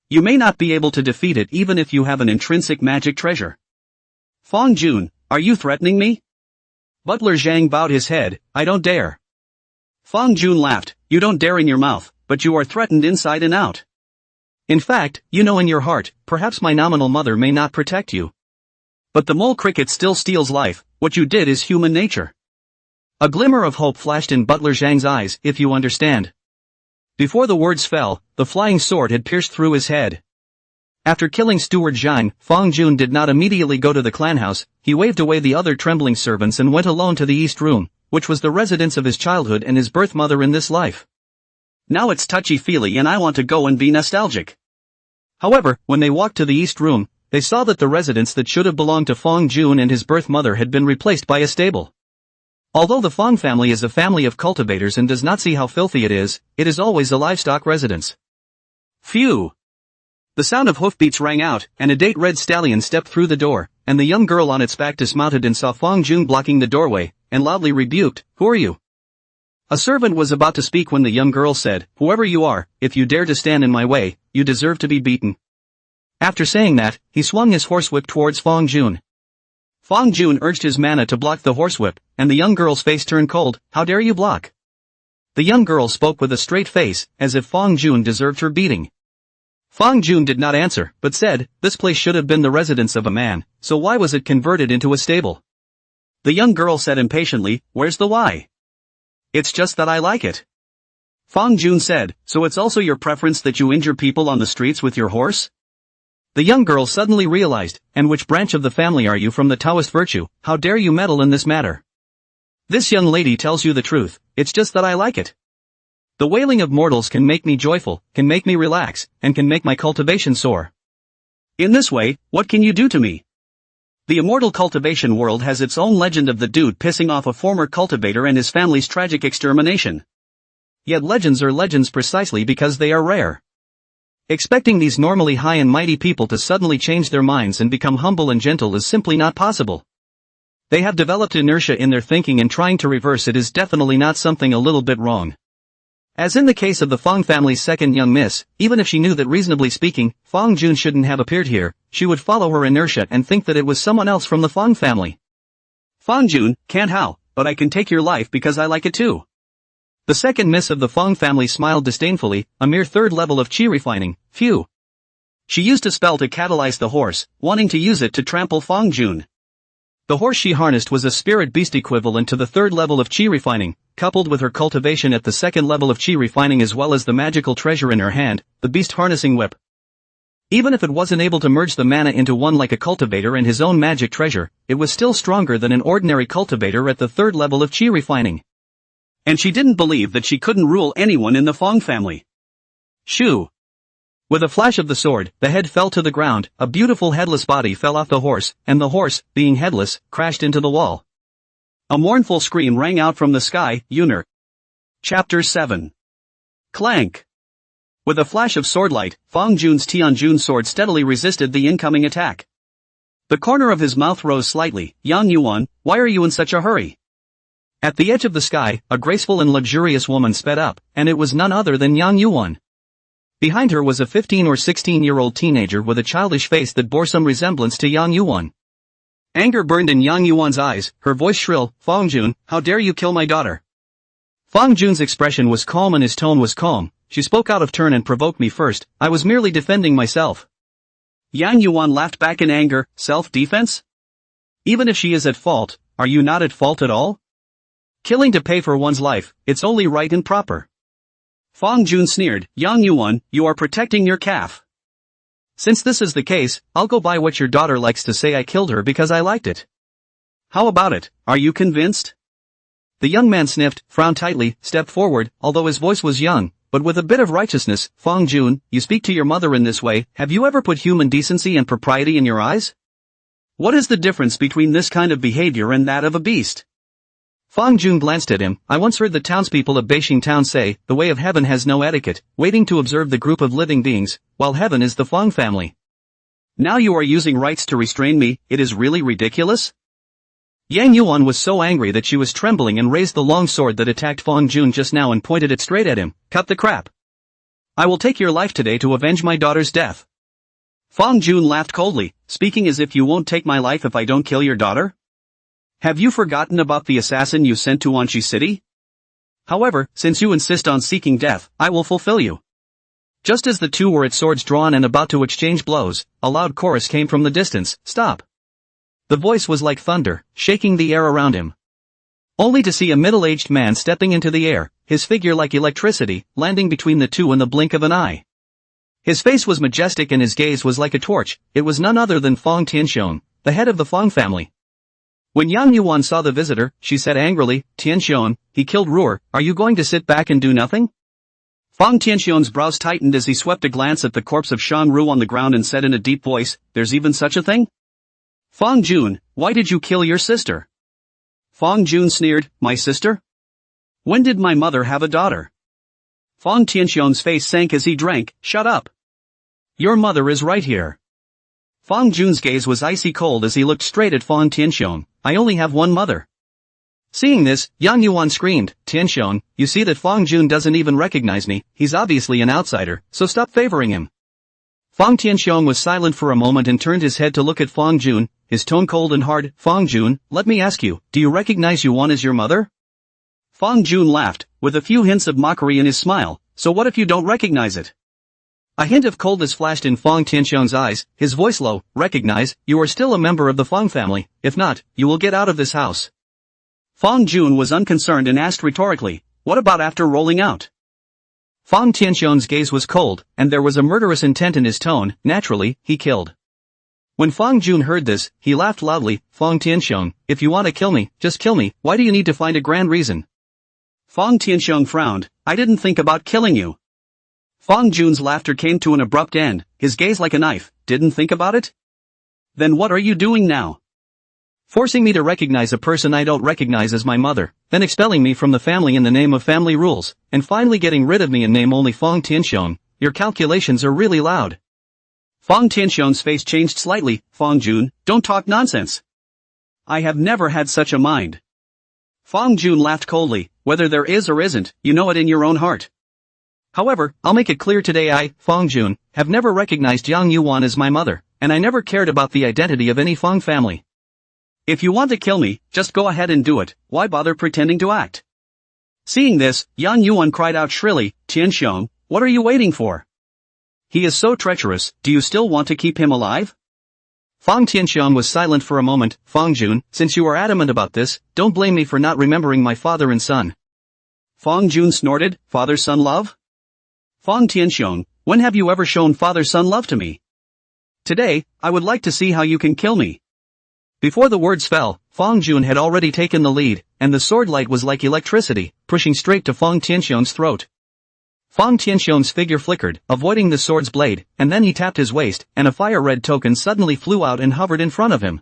You may not be able to defeat it even if you have an intrinsic magic treasure. Fong Jun, are you threatening me? Butler Zhang bowed his head, I don't dare. Fong Jun laughed, you don't dare in your mouth, but you are threatened inside and out. In fact, you know in your heart, perhaps my nominal mother may not protect you. But the mole cricket still steals life, what you did is human nature. A glimmer of hope flashed in Butler Zhang's eyes, if you understand. Before the words fell, the flying sword had pierced through his head. After killing Steward Zhang, Fong Jun did not immediately go to the clan house, he waved away the other trembling servants and went alone to the east room, which was the residence of his childhood and his birth mother in this life. Now it's touchy-feely and I want to go and be nostalgic. However, when they walked to the east room, they saw that the residence that should have belonged to Fong Jun and his birth mother had been replaced by a stable. Although the Fong family is a family of cultivators and does not see how filthy it is always a livestock residence. Phew! The sound of hoofbeats rang out, and a date red stallion stepped through the door, and the young girl on its back dismounted and saw Fong Jun blocking the doorway, and loudly rebuked, who are you? A servant was about to speak when the young girl said, whoever you are, if you dare to stand in my way, you deserve to be beaten. After saying that, he swung his horsewhip towards Fong Jun. Fong Jun urged his mana to block the horsewhip, and the young girl's face turned cold, how dare you block? The young girl spoke with a straight face, as if Fong Jun deserved her beating. Fong Jun did not answer, but said, this place should have been the residence of a man, so why was it converted into a stable? The young girl said impatiently, where's the why? It's just that I like it. Fong Jun said, so it's also your preference that you injure people on the streets with your horse? The young girl suddenly realized, and which branch of the family are you from the Taoist virtue, how dare you meddle in this matter? This young lady tells you the truth, it's just that I like it. The wailing of mortals can make me joyful, can make me relax, and can make my cultivation soar. In this way, what can you do to me? The immortal cultivation world has its own legend of the dude pissing off a former cultivator and his family's tragic extermination. Yet legends are legends precisely because they are rare. Expecting these normally high and mighty people to suddenly change their minds and become humble and gentle is simply not possible. They have developed inertia in their thinking and trying to reverse it is definitely not something a little bit wrong. As in the case of the Fang family's second young miss, even if she knew that reasonably speaking, Fong Jun shouldn't have appeared here, she would follow her inertia and think that it was someone else from the Fang family. Fong Jun, can't how, but I can take your life because I like it too. The second miss of the Fong family smiled disdainfully, a mere third level of qi refining, phew. She used a spell to catalyze the horse, wanting to use it to trample Fong Jun. The horse she harnessed was a spirit beast equivalent to the third level of qi refining, coupled with her cultivation at the second level of qi refining as well as the magical treasure in her hand, the beast harnessing whip. Even if it wasn't able to merge the mana into one like a cultivator and his own magic treasure, it was still stronger than an ordinary cultivator at the third level of qi refining. And she didn't believe that she couldn't rule anyone in the Fong family. Shoo! With a flash of the sword, the head fell to the ground, a beautiful headless body fell off the horse, and the horse, being headless, crashed into the wall. A mournful scream rang out from the sky, Yuner. Chapter 7. Clank. With a flash of swordlight, Fang Jun's Tianjun sword steadily resisted the incoming attack. The corner of his mouth rose slightly. Yang Yuan, why are you in such a hurry? At the edge of the sky, a graceful and luxurious woman sped up, and it was none other than Yang Yuan. Behind her was a 15 or 16-year-old teenager with a childish face that bore some resemblance to Yang Yuan. Anger burned in Yang Yuan's eyes, her voice shrill, Fang Jun, how dare you kill my daughter? Fang Jun's expression was calm and his tone was calm. She spoke out of turn and provoked me first, I was merely defending myself. Yang Yuan laughed back in anger, self-defense? Even if she is at fault, are you not at fault at all? Killing to pay for one's life, it's only right and proper. Fang Jun sneered, Yang Yuan, you are protecting your calf. Since this is the case, I'll go by what your daughter likes to say I killed her because I liked it. How about it, are you convinced? The young man sniffed, frowned tightly, stepped forward, although his voice was young, but with a bit of righteousness. Fang Jun, you speak to your mother in this way, have you ever put human decency and propriety in your eyes? What is the difference between this kind of behavior and that of a beast? Fang Jun glanced at him. I once heard the townspeople of Beijing town say, the way of heaven has no etiquette, waiting to observe the group of living beings, while heaven is the Fang family. Now you are using rights to restrain me, it is really ridiculous? Yang Yuan was so angry that she was trembling and raised the long sword that attacked Fang Jun just now and pointed it straight at him. Cut the crap. I will take your life today to avenge my daughter's death. Fang Jun laughed coldly, speaking as if you won't take my life if I don't kill your daughter? Have you forgotten about the assassin you sent to Wanshi City? However, since you insist on seeking death, I will fulfill you. Just as the two were at swords drawn and about to exchange blows, a loud chorus came from the distance, stop. The voice was like thunder, shaking the air around him. Only to see a middle-aged man stepping into the air, his figure like electricity, landing between the two in the blink of an eye. His face was majestic and his gaze was like a torch. It was none other than Fong Tianxiong, the head of the Fang family. When Yang Yuan saw the visitor, she said angrily, Tianxiong, he killed Ruer, are you going to sit back and do nothing? Fong Tianxiong's brows tightened as he swept a glance at the corpse of Shang Ru on the ground and said in a deep voice, there's even such a thing? Fang Jun, why did you kill your sister? Fang Jun sneered, my sister? When did my mother have a daughter? Fong Tianxiong's face sank as he drank, shut up. Your mother is right here. Fang Jun's gaze was icy cold as he looked straight at Fong Tianxiong, I only have one mother. Seeing this, Yang Yuan screamed, Tianxiong, you see that Fang Jun doesn't even recognize me, he's obviously an outsider, so stop favoring him. Fong Tianxiong was silent for a moment and turned his head to look at Fang Jun, his tone cold and hard, Fang Jun, let me ask you, do you recognize Yuan as your mother? Fang Jun laughed, with a few hints of mockery in his smile, so what if you don't recognize it? A hint of coldness flashed in Fong Tianxiong's eyes, his voice low, recognize, you are still a member of the Fang family, if not, you will get out of this house. Fang Jun was unconcerned and asked rhetorically, what about after rolling out? Fong Tianxiong's gaze was cold, and there was a murderous intent in his tone, naturally, he killed. When Fang Jun heard this, he laughed loudly, Fong Tianxiong, if you want to kill me, just kill me, why do you need to find a grand reason? Fong Tianxiong frowned, I didn't think about killing you. Fang Jun's laughter came to an abrupt end, his gaze like a knife, didn't think about it? Then what are you doing now? Forcing me to recognize a person I don't recognize as my mother, then expelling me from the family in the name of family rules, and finally getting rid of me in name only Fong Tianxiong, your calculations are really loud. Fong Tianxiong's face changed slightly, Fang Jun, don't talk nonsense. I have never had such a mind. Fang Jun laughed coldly, whether there is or isn't, you know it in your own heart. However, I'll make it clear today I, Fang Jun, have never recognized Yang Yuan as my mother, and I never cared about the identity of any Fang family. If you want to kill me, just go ahead and do it, why bother pretending to act? Seeing this, Yang Yuan cried out shrilly, Tianxiong, what are you waiting for? He is so treacherous, do you still want to keep him alive? Fong Tianxiong was silent for a moment, Fang Jun, since you are adamant about this, don't blame me for not remembering my father and son. Fang Jun snorted, father-son love? Fong Tianxiong, when have you ever shown father-son love to me? Today, I would like to see how you can kill me. Before the words fell, Fang Jun had already taken the lead, and the sword light was like electricity, pushing straight to Fong Tianxiong's throat. Fong Tianxiong's figure flickered, avoiding the sword's blade, and then he tapped his waist, and a fire-red token suddenly flew out and hovered in front of him.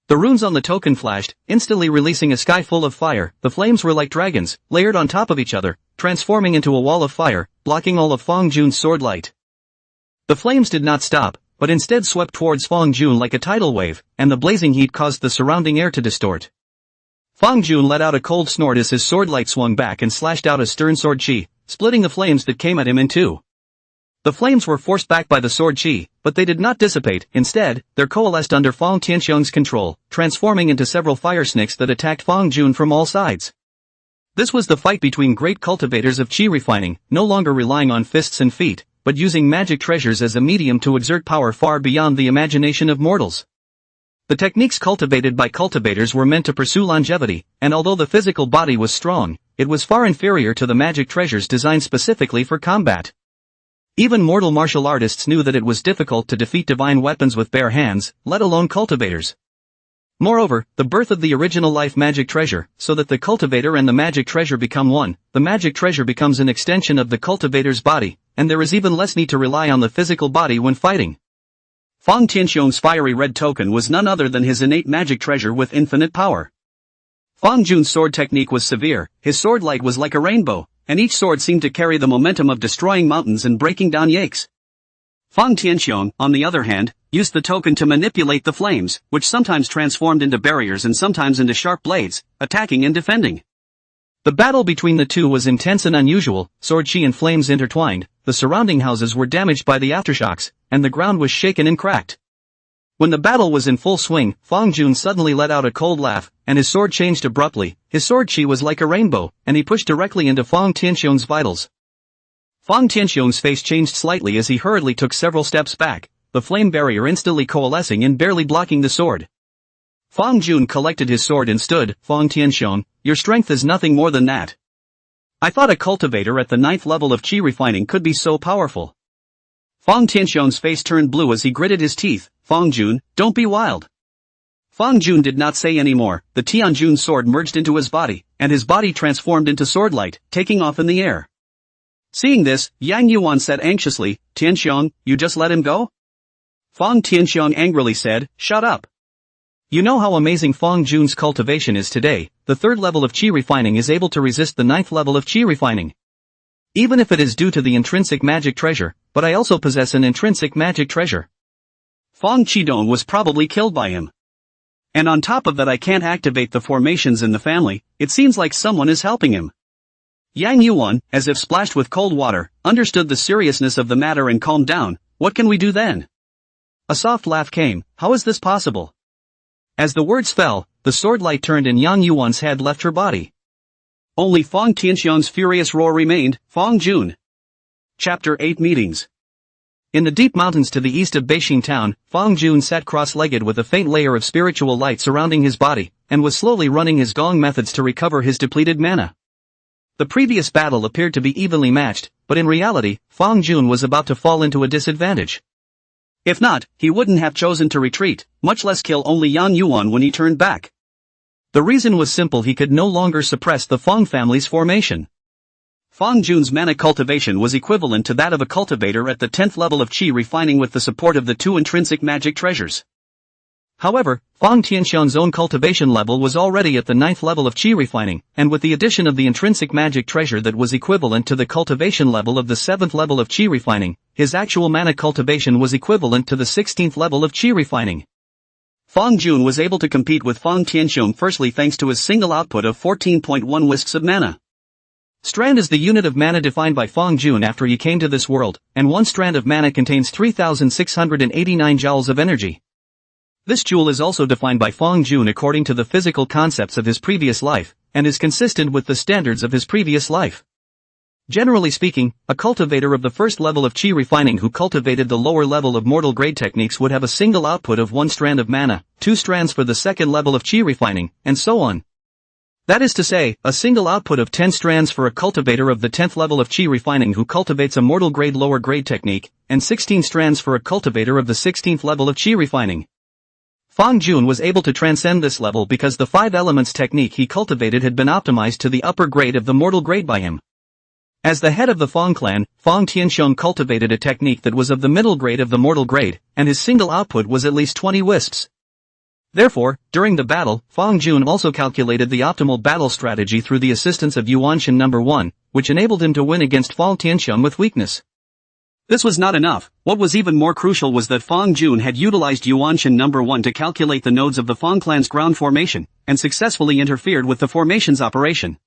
The runes on the token flashed, instantly releasing a sky full of fire. The flames were like dragons, layered on top of each other, transforming into a wall of fire, blocking all of Fong Jun's sword light. The flames did not stop, but instead swept towards Fong Jun like a tidal wave, and the blazing heat caused the surrounding air to distort. Fong Jun let out a cold snort as his sword light swung back and slashed out a stern sword chi, splitting the flames that came at him in two. The flames were forced back by the sword chi, but they did not dissipate. Instead, they coalesced under Fong Tianxiong's control, transforming into several fire snakes that attacked Fong Jun from all sides. This was the fight between great cultivators of chi refining, no longer relying on fists and feet, but using magic treasures as a medium to exert power far beyond the imagination of mortals. The techniques cultivated by cultivators were meant to pursue longevity, and although the physical body was strong, it was far inferior to the magic treasures designed specifically for combat. Even mortal martial artists knew that it was difficult to defeat divine weapons with bare hands, let alone cultivators. Moreover, the birth of the original life magic treasure, so that the cultivator and the magic treasure become one, the magic treasure becomes an extension of the cultivator's body, and there is even less need to rely on the physical body when fighting. Fong Tianxiong's fiery red token was none other than his innate magic treasure with infinite power. Fong Jun's sword technique was severe, his sword light was like a rainbow, and each sword seemed to carry the momentum of destroying mountains and breaking down yakes. Fong Tianxiong, on the other hand, used the token to manipulate the flames, which sometimes transformed into barriers and sometimes into sharp blades, attacking and defending. The battle between the two was intense and unusual, sword chi and flames intertwined, the surrounding houses were damaged by the aftershocks, and the ground was shaken and cracked. When the battle was in full swing, Fong Jun suddenly let out a cold laugh, and his sword changed abruptly. His sword chi was like a rainbow, and he pushed directly into Fong Tianxiong's vitals. Fong Tianxiong's face changed slightly as he hurriedly took several steps back, the flame barrier instantly coalescing and barely blocking the sword. Fong Jun collected his sword and stood. Fong Tianxiong, your strength is nothing more than that. I thought a cultivator at the 9th level of chi refining could be so powerful. Fong Tianxiong's face turned blue as he gritted his teeth. Fong Jun, don't be wild. Fong Jun did not say any more. The Tianjun sword merged into his body, and his body transformed into swordlight, taking off in the air. Seeing this, Yang Yuan said anxiously, Tianxiong, you just let him go? Fong Tianxiong angrily said, shut up. You know how amazing Fong Jun's cultivation is today. The 3rd level of chi refining is able to resist the 9th level of chi refining. Even if it is due to the intrinsic magic treasure, but I also possess an intrinsic magic treasure. Fong Qidong was probably killed by him. And on top of that I can't activate the formations in the family, it seems like someone is helping him. Yang Yuan, as if splashed with cold water, understood the seriousness of the matter and calmed down. What can we do then? A soft laugh came. How is this possible? As the words fell, the sword light turned and Yang Yuan's head left her body. Only Fong Tianxiong's furious roar remained. Fong Jun. Chapter 8 Meetings. In the deep mountains to the east of Beijing town, Fong Jun sat cross-legged with a faint layer of spiritual light surrounding his body, and was slowly running his gong methods to recover his depleted mana. The previous battle appeared to be evenly matched, but in reality, Fong Jun was about to fall into a disadvantage. If not, he wouldn't have chosen to retreat, much less kill only Yang Yuan when he turned back. The reason was simple: he could no longer suppress the Fang family's formation. Fong Jun's mana cultivation was equivalent to that of a cultivator at the 10th level of chi refining with the support of the 2 intrinsic magic treasures. However, Fong Tianxiong's own cultivation level was already at the 9th level of chi refining, and with the addition of the intrinsic magic treasure that was equivalent to the cultivation level of the 7th level of chi refining, his actual mana cultivation was equivalent to the 16th level of chi refining. Fong Jun was able to compete with Fong Tianxiong firstly thanks to his single output of 14.1 wisps of mana. Strand is the unit of mana defined by Fong Jun after he came to this world, and 1 strand of mana contains 3,689 joules of energy. This joule is also defined by Fong Jun according to the physical concepts of his previous life, and is consistent with the standards of his previous life. Generally speaking, a cultivator of the 1st level of chi refining who cultivated the lower level of mortal grade techniques would have a single output of 1 strand of mana, 2 strands for the 2nd level of chi refining, and so on. That is to say, a single output of 10 strands for a cultivator of the 10th level of chi refining who cultivates a mortal grade lower grade technique, and 16 strands for a cultivator of the 16th level of chi refining. Fong Jun was able to transcend this level because the 5 elements technique he cultivated had been optimized to the upper grade of the mortal grade by him. As the head of the Fang clan, Fong Tianxiong cultivated a technique that was of the middle grade of the mortal grade, and his single output was at least 20 wisps. Therefore, during the battle, Fang Jun also calculated the optimal battle strategy through the assistance of Yuan Shen number 1, which enabled him to win against Fong Tianxiong with weakness. This was not enough. What was even more crucial was that Fang Jun had utilized Yuan Shen number 1 to calculate the nodes of the Fang clan's ground formation, and successfully interfered with the formation's operation.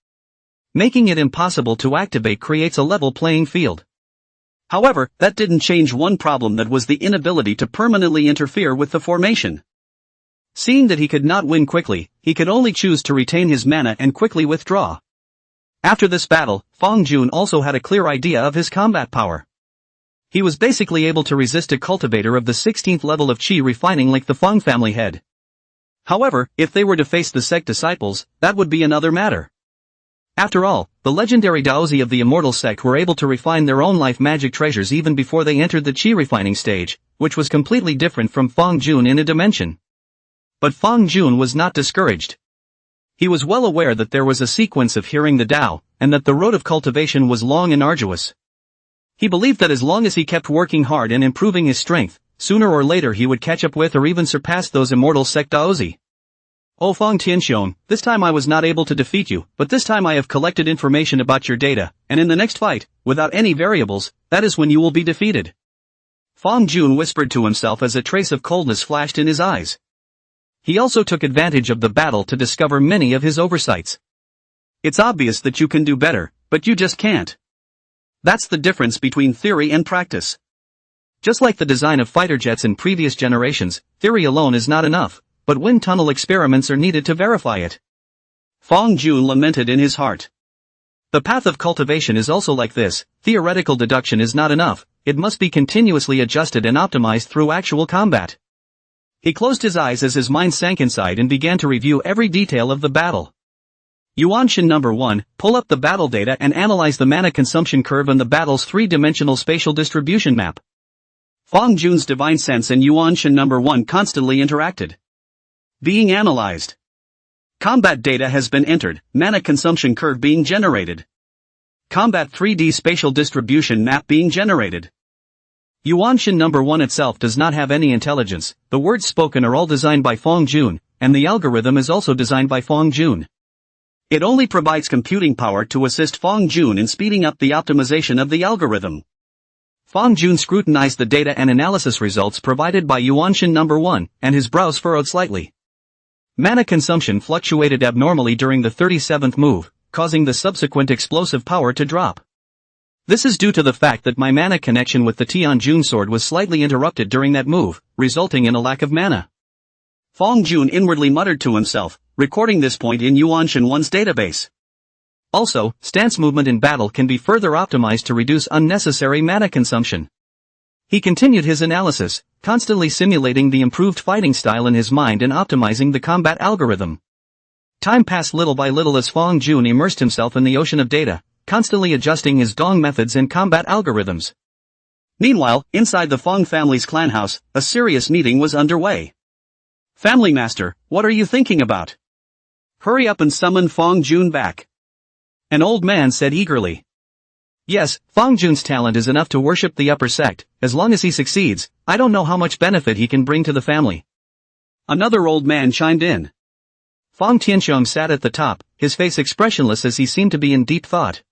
Making it impossible to activate creates a level playing field. However, that didn't change one problem, that was the inability to permanently interfere with the formation. Seeing that he could not win quickly, he could only choose to retain his mana and quickly withdraw. After this battle, Fang Jun also had a clear idea of his combat power. He was basically able to resist a cultivator of the 16th level of Qi refining like the Fang family head. However, if they were to face the sect disciples, that would be another matter. After all, the legendary Daozi of the Immortal sect were able to refine their own life magic treasures even before they entered the Qi refining stage, which was completely different from Fang Jun in a dimension. But Fang Jun was not discouraged. He was well aware that there was a sequence of hearing the Tao, and that the road of cultivation was long and arduous. He believed that as long as he kept working hard and improving his strength, sooner or later he would catch up with or even surpass those Immortal sect Daozi. "Oh Fong Tianxiong, this time I was not able to defeat you, but this time I have collected information about your data, and in the next fight, without any variables, that is when you will be defeated." Fang Jun whispered to himself as a trace of coldness flashed in his eyes. He also took advantage of the battle to discover many of his oversights. It's obvious that you can do better, but you just can't. That's the difference between theory and practice. Just like the design of fighter jets in previous generations, theory alone is not enough, but wind tunnel experiments are needed to verify it. Fang Jun lamented in his heart. The path of cultivation is also like this. Theoretical deduction is not enough, it must be continuously adjusted and optimized through actual combat. He closed his eyes as his mind sank inside and began to review every detail of the battle. Yuan Shen number 1, pull up the battle data and analyze the mana consumption curve on the battle's three-dimensional spatial distribution map. Fang Jun's divine sense and Yuan Shen number 1 constantly interacted. Being analyzed. Combat data has been entered, mana consumption curve being generated. Combat 3D spatial distribution map being generated. Yuan Shen number 1 itself does not have any intelligence, the words spoken are all designed by Fang Jun, and the algorithm is also designed by Fang Jun. It only provides computing power to assist Fang Jun in speeding up the optimization of the algorithm. Fang Jun scrutinized the data and analysis results provided by Yuan Shen number 1, and his brows furrowed slightly. Mana consumption fluctuated abnormally during the 37th move, causing the subsequent explosive power to drop. This is due to the fact that my mana connection with the Tian Jun sword was slightly interrupted during that move, resulting in a lack of mana. Fang Jun inwardly muttered to himself, recording this point in Yuan Shen 1's database. Also, stance movement in battle can be further optimized to reduce unnecessary mana consumption. He continued his analysis, constantly simulating the improved fighting style in his mind and optimizing the combat algorithm. Time passed little by little as Fang Jun immersed himself in the ocean of data, constantly adjusting his dong methods and combat algorithms. Meanwhile, inside the Fang family's clan house, a serious meeting was underway. "Family master, what are you thinking about? Hurry up and summon Fang Jun back," an old man said eagerly. "Yes, Fang Jun's talent is enough to worship the upper sect. As long as he succeeds, I don't know how much benefit he can bring to the family," another old man chimed in. Fong Tianxiong sat at the top, his face expressionless as he seemed to be in deep thought.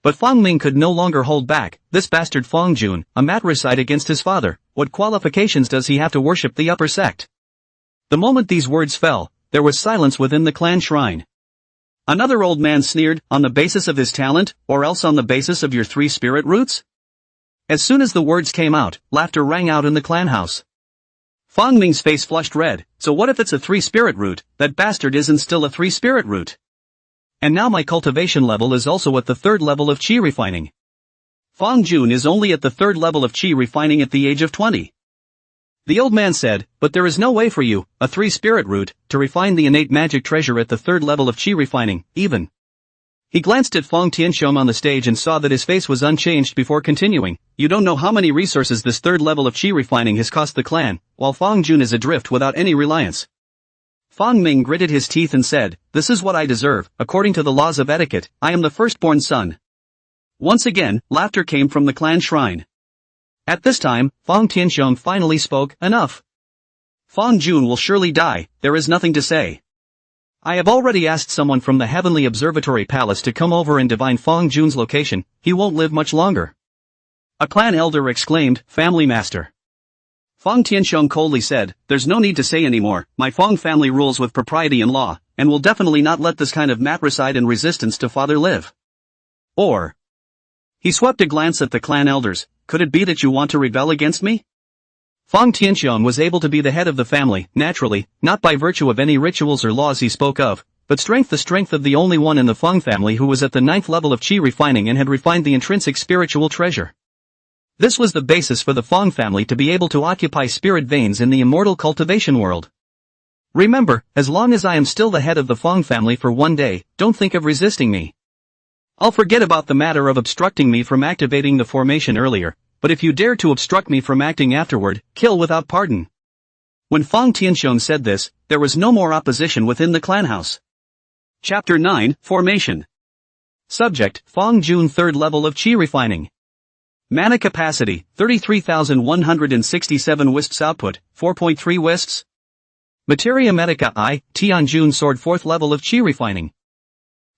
But Fang Ming could no longer hold back. "This bastard Fang Jun, a matricide against his father, what qualifications does he have to worship the upper sect?" The moment these words fell, there was silence within the clan shrine. Another old man sneered, "On the basis of his talent, or else on the basis of your three spirit roots?" As soon as the words came out, laughter rang out in the clan house. Fang Ming's face flushed red. "So what if it's a 3-spirit root? That bastard isn't still a 3-spirit root. And now my cultivation level is also at the 3rd level of Qi refining. Fang Jun is only at the 3rd level of Qi refining at the age of 20. The old man said, "But there is no way for you, a 3-spirit root, to refine the innate magic treasure at the 3rd level of Qi refining, even." He glanced at Fong Tianxiong on the stage and saw that his face was unchanged before continuing. "You don't know how many resources this 3rd level of Qi refining has cost the clan, while Fang Jun is adrift without any reliance." Fang Ming gritted his teeth and said, "This is what I deserve. According to the laws of etiquette, I am the firstborn son. Once again, laughter came from the clan shrine. At this time, Fong Tianxiong finally spoke, "Enough. Fong Jun will surely die, there is nothing to say. I have already asked someone from the Heavenly Observatory Palace to come over and divine Fong Jun's location, he won't live much longer." A clan elder exclaimed, "Family master." Fong Tianxiong coldly said, "There's no need to say anymore, my Fong family rules with propriety and law, and will definitely not let this kind of matricide and resistance to father live. Or..." He swept a glance at the clan elders, "Could it be that you want to rebel against me?" Fong Tianxiong was able to be the head of the family, naturally, not by virtue of any rituals or laws he spoke of, but the strength of the only one in the Fong family who was at the 9th level of qi refining and had refined the intrinsic spiritual treasure. This was the basis for the Fong family to be able to occupy spirit veins in the immortal cultivation world. Remember, as long as I am still the head of the Fong family for one day, don't think of resisting me. I'll forget about the matter of obstructing me from activating the formation earlier, but if you dare to obstruct me from acting afterward, kill without pardon. When Fong Tianxiong said this, there was no more opposition within the clan house. Chapter 9, Formation. Subject, Fong Jun 3rd level of qi refining. Mana capacity, 33,167 wisps output, 4.3 wisps. Materia medica I, Tianjun sword 4th level of qi refining.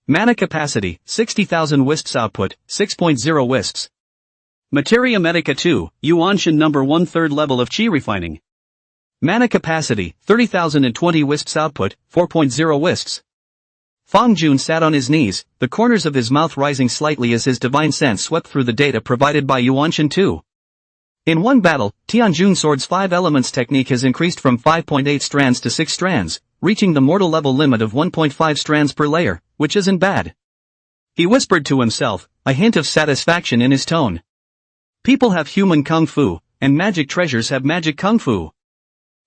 Mana capacity, 60,000 wisps output, 6.0 wisps. Materia medica 2, Yuan Shen number 1 3rd level of qi refining. Mana capacity, 30,020 wisps output, 4.0 wisps. Fong Jun sat on his knees, the corners of his mouth rising slightly as his divine sense swept through the data provided by Yuan Shen 2. In one battle, Tianjun Sword's 5 elements technique has increased from 5.8 strands to 6 strands, reaching the mortal level limit of 1.5 strands per layer, which isn't bad. He whispered to himself, a hint of satisfaction in his tone. People have human kung fu, and magic treasures have magic kung fu.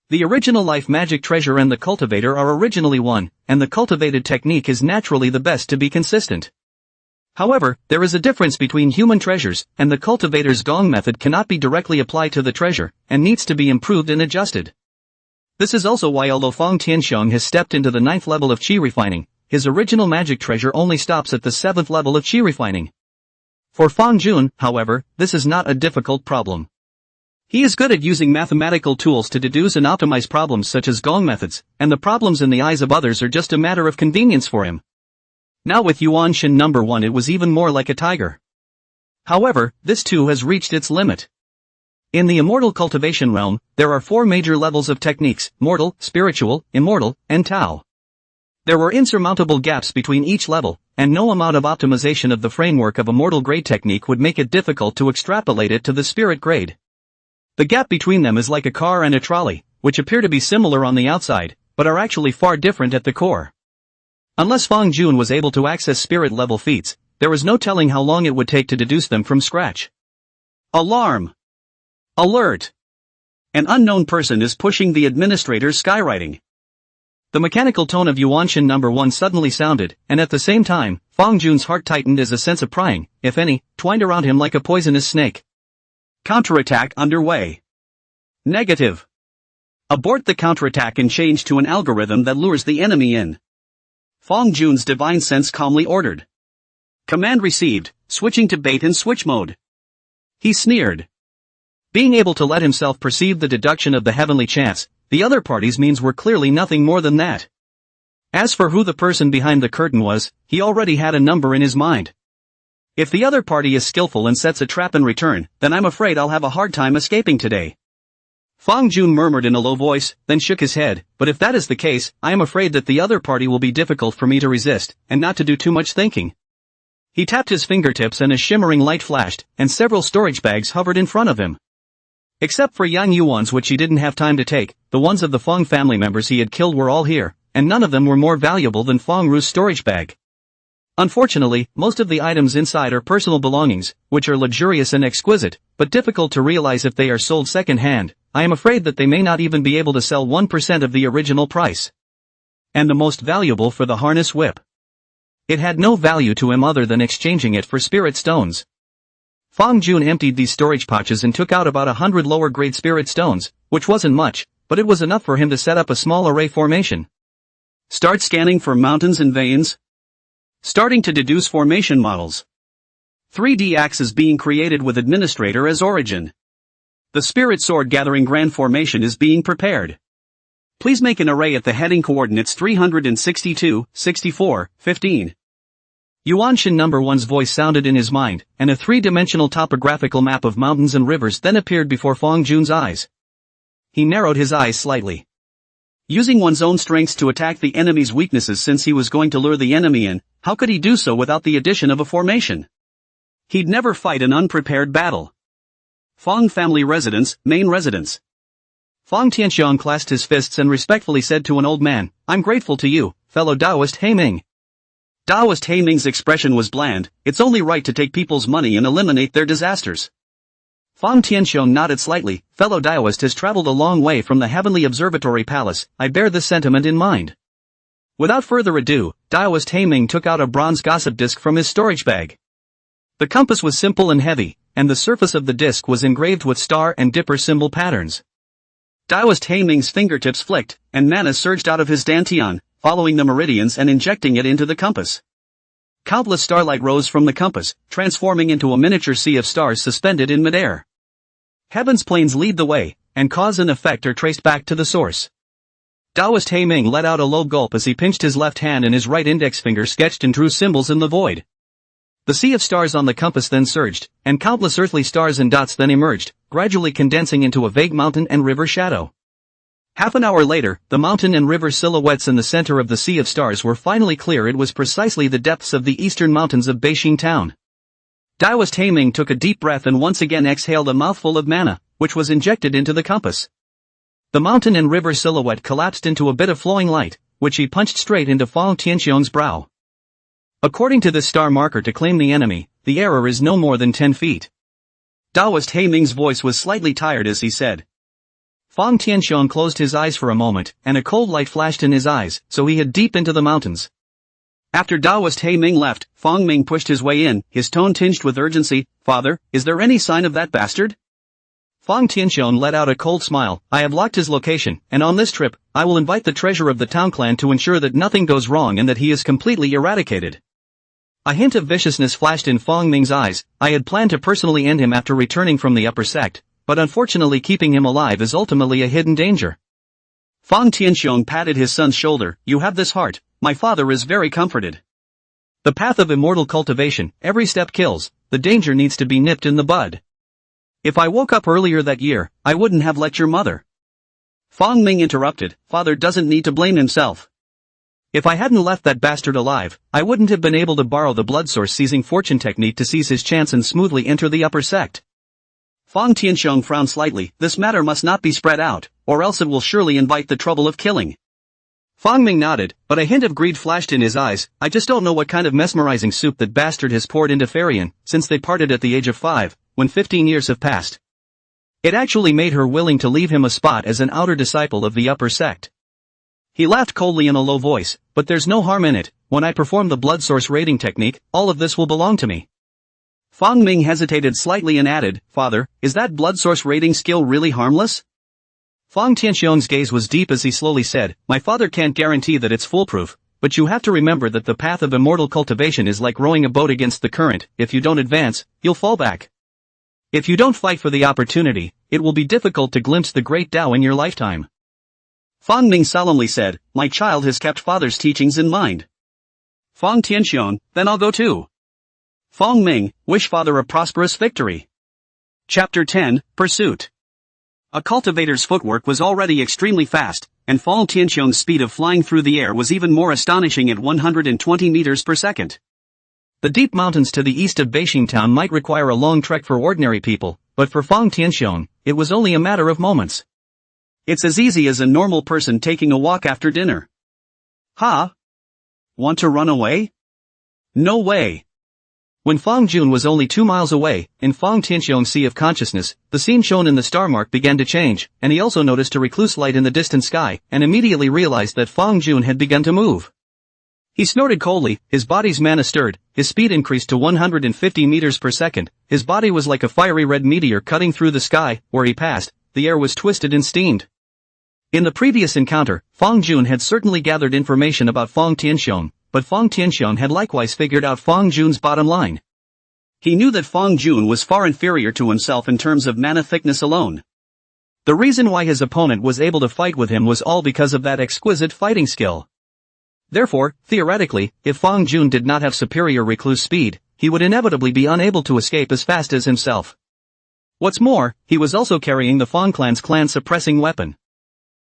The original life magic treasure and the cultivator are originally one, and the cultivated technique is naturally the best to be consistent. However, there is a difference between human treasures, and the cultivator's gong method cannot be directly applied to the treasure, and needs to be improved and adjusted. This is also why although Fong Tianxiong has stepped into the 9th level of qi refining, his original magic treasure only stops at the 7th level of qi refining. For Fong Jun, however, this is not a difficult problem. He is good at using mathematical tools to deduce and optimize problems such as gong methods, and the problems in the eyes of others are just a matter of convenience for him. Now with Yuan Shen number 1 it was even more like a tiger. However, this too has reached its limit. In the immortal cultivation realm, there are 4 major levels of techniques: mortal, spiritual, immortal, and Tao. There were insurmountable gaps between each level, and no amount of optimization of the framework of a mortal grade technique would make it difficult to extrapolate it to the spirit grade. The gap between them is like a car and a trolley, which appear to be similar on the outside, but are actually far different at the core. Unless Fong Jun was able to access spirit level feats, there is no telling how long it would take to deduce them from scratch. Alarm! Alert! An unknown person is pushing the administrator's skywriting. The mechanical tone of Yuan Shen number 1 suddenly sounded, and at the same time, Fong Jun's heart tightened as a sense of prying, if any, twined around him like a poisonous snake. Counterattack underway. Negative. Abort the counterattack and change to an algorithm that lures the enemy in. Fong Jun's divine sense calmly ordered. Command received, switching to bait and switch mode. He sneered. Being able to let himself perceive the deduction of the heavenly chance, the other party's means were clearly nothing more than that. As for who the person behind the curtain was, he already had a number in his mind. If the other party is skillful and sets a trap in return, then I'm afraid I'll have a hard time escaping today. Fong Jun murmured in a low voice, then shook his head, but if that is the case, I am afraid that the other party will be difficult for me to resist, and not to do too much thinking. He tapped his fingertips and a shimmering light flashed, and several storage bags hovered in front of him. Except for Yang Yuan's which he didn't have time to take, the ones of the Fong family members he had killed were all here, and none of them were more valuable than Fong Ru's storage bag. Unfortunately, most of the items inside are personal belongings, which are luxurious and exquisite, but difficult to realize if they are sold second-hand. I am afraid that they may not even be able to sell 1% of the original price. And the most valuable for the harness whip. It had no value to him other than exchanging it for spirit stones. Fong Jun emptied these storage pouches and took out about 100 lower-grade spirit stones, which wasn't much, but it was enough for him to set up a small array formation. Start scanning for mountains and veins. Starting to deduce formation models. 3D axes being created with administrator as origin. The spirit sword gathering grand formation is being prepared. Please make an array at the heading coordinates 362, 64, 15. Yuan Shen number 1's voice sounded in his mind, and a three-dimensional topographical map of mountains and rivers then appeared before Fong Jun's eyes. He narrowed his eyes slightly. Using one's own strengths to attack the enemy's weaknesses since he was going to lure the enemy in, how could he do so without the addition of a formation? He'd never fight an unprepared battle. Fong family residence, main residence. Fong Tianxiong clasped his fists and respectfully said to an old man, "I'm grateful to you, fellow Taoist Heiming." Taoist Heiming's expression was bland, "It's only right to take people's money and eliminate their disasters." Fong Tianxiong nodded slightly, "Fellow Taoist has traveled a long way from the heavenly observatory palace, I bear this sentiment in mind." Without further ado, Taoist Heiming took out a bronze gossip disc from his storage bag. The compass was simple and heavy, and the surface of the disc was engraved with star and dipper symbol patterns. Taoist Heiming's fingertips flicked, and mana surged out of his dantian, following the meridians and injecting it into the compass. Countless starlight rose from the compass, transforming into a miniature sea of stars suspended in midair. Heaven's planes lead the way, and cause and effect are traced back to the source. Taoist Heiming let out a low gulp as he pinched his left hand and his right index finger sketched and drew symbols in the void. The sea of stars on the compass then surged, and countless earthly stars and dots then emerged, gradually condensing into a vague mountain and river shadow. Half an hour later, the mountain and river silhouettes in the center of the sea of stars were finally clear. It was precisely the depths of the eastern mountains of Beijing town. Taoist Heiming took a deep breath and once again exhaled a mouthful of mana, which was injected into the compass. The mountain and river silhouette collapsed into a bit of flowing light, which he punched straight into Fong Tianxiong's brow. According to this star marker to claim the enemy, the error is no more than 10 feet. Taoist Heiming's voice was slightly tired as he said. Fong Tianxiong closed his eyes for a moment, and a cold light flashed in his eyes, so he hid deep into the mountains. After Taoist Heiming left, Fong Ming pushed his way in, his tone tinged with urgency. "Father, is there any sign of that bastard?" Fong Tianxiong let out a cold smile. "I have locked his location, and on this trip, I will invite the treasurer of the town clan to ensure that nothing goes wrong and that he is completely eradicated." A hint of viciousness flashed in Fong Ming's eyes. "I had planned to personally end him after returning from the upper sect, but unfortunately keeping him alive is ultimately a hidden danger." Fong Tianxiong patted his son's shoulder. "You have this heart, my father is very comforted. The path of immortal cultivation, every step kills, the danger needs to be nipped in the bud. If I woke up earlier that year, I wouldn't have let your mother." Fong Ming interrupted. "Father doesn't need to blame himself. If I hadn't left that bastard alive, I wouldn't have been able to borrow the blood source seizing fortune technique to seize his chance and smoothly enter the upper sect." Fong Tianxiong frowned slightly. "This matter must not be spread out, or else it will surely invite the trouble of killing." Fong Ming nodded, but a hint of greed flashed in his eyes. "I just don't know what kind of mesmerizing soup that bastard has poured into Farian, since they parted at the age of 5, when 15 years have passed. It actually made her willing to leave him a spot as an outer disciple of the upper sect." He laughed coldly in a low voice. "But there's no harm in it. When I perform the blood source raiding technique, all of this will belong to me." Fong Ming hesitated slightly and added, "Father, is that blood source raiding skill really harmless?" Fong Tianxiong's gaze was deep as he slowly said, "My father can't guarantee that it's foolproof, but you have to remember that the path of immortal cultivation is like rowing a boat against the current. If you don't advance, you'll fall back. If you don't fight for the opportunity, it will be difficult to glimpse the great Tao in your lifetime." Fong Ming solemnly said, "My child has kept father's teachings in mind." Fong Tianxiong, "Then I'll go too." Fong Ming, "Wish father a prosperous victory." Chapter 10, Pursuit. A cultivator's footwork was already extremely fast, and Fong Tianxiong's speed of flying through the air was even more astonishing at 120 meters per second. The deep mountains to the east of Beijing town might require a long trek for ordinary people, but for Fong Tianxiong, it was only a matter of moments. It's as easy as a normal person taking a walk after dinner. "Ha? Want to run away? No way." When Fang Jun was only 2 miles away, in Fong Tianxiong's sea of consciousness, the scene shown in the star mark began to change, and he also noticed a recluse light in the distant sky, and immediately realized that Fang Jun had begun to move. He snorted coldly, his body's mana stirred, his speed increased to 150 meters per second, his body was like a fiery red meteor cutting through the sky. Where he passed, the air was twisted and steamed. In the previous encounter, Fang Jun had certainly gathered information about Fong Tianxiong, but Fong Tianxiong had likewise figured out Fang Jun's bottom line. He knew that Fang Jun was far inferior to himself in terms of mana thickness alone. The reason why his opponent was able to fight with him was all because of that exquisite fighting skill. Therefore, theoretically, if Fang Jun did not have superior recluse speed, he would inevitably be unable to escape as fast as himself. What's more, he was also carrying the Fang clan's clan-suppressing weapon.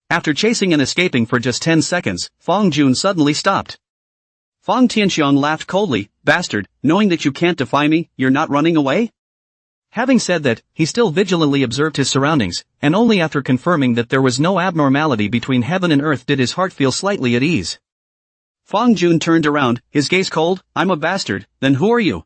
After chasing and escaping for just 10 seconds, Fang Jun suddenly stopped. Fong Tianxiong laughed coldly, "Bastard, knowing that you can't defy me, you're not running away?" Having said that, he still vigilantly observed his surroundings, and only after confirming that there was no abnormality between heaven and earth did his heart feel slightly at ease. Fang Jun turned around, his gaze cold. "I'm a bastard, then who are you?"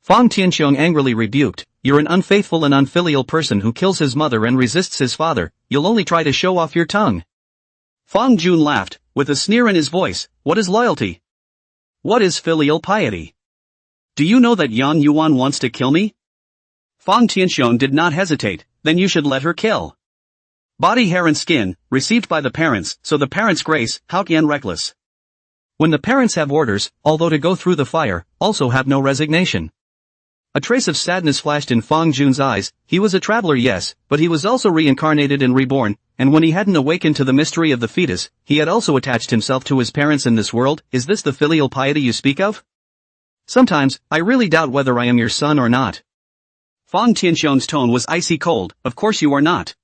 Fong Tianxiong angrily rebuked, "You're an unfaithful and unfilial person who kills his mother and resists his father. You'll only try to show off your tongue." Fang Jun laughed, with a sneer in his voice. "What is loyalty? What is filial piety? Do you know that Yang Yuan wants to kill me?" Fong Tianxiong did not hesitate. "Then you should let her kill. Body, hair and skin, received by the parents, so the parents' grace, how Yan reckless. When the parents have orders, although to go through the fire, also have no resignation." A trace of sadness flashed in Fang Jun's eyes. He was a traveler, yes, but he was also reincarnated and reborn, and when he hadn't awakened to the mystery of the fetus, he had also attached himself to his parents in this world. "Is this the filial piety you speak of? Sometimes, I really doubt whether I am your son or not." Fong Tianxiong's tone was icy cold. "Of course you are not.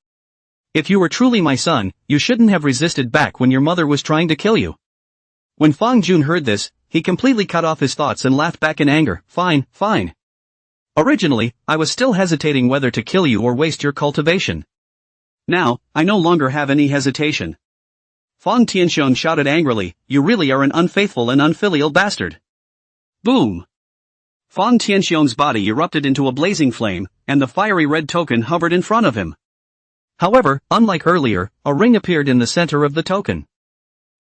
If you were truly my son, you shouldn't have resisted back when your mother was trying to kill you." When Fang Jun heard this, he completely cut off his thoughts and laughed back in anger. "Fine, fine. Originally, I was still hesitating whether to kill you or waste your cultivation. Now, I no longer have any hesitation." Fong Tianxiong shouted angrily, "You really are an unfaithful and unfilial bastard." Boom! Fong Tianxiong's body erupted into a blazing flame, and the fiery red token hovered in front of him. However, unlike earlier, a ring appeared in the center of the token.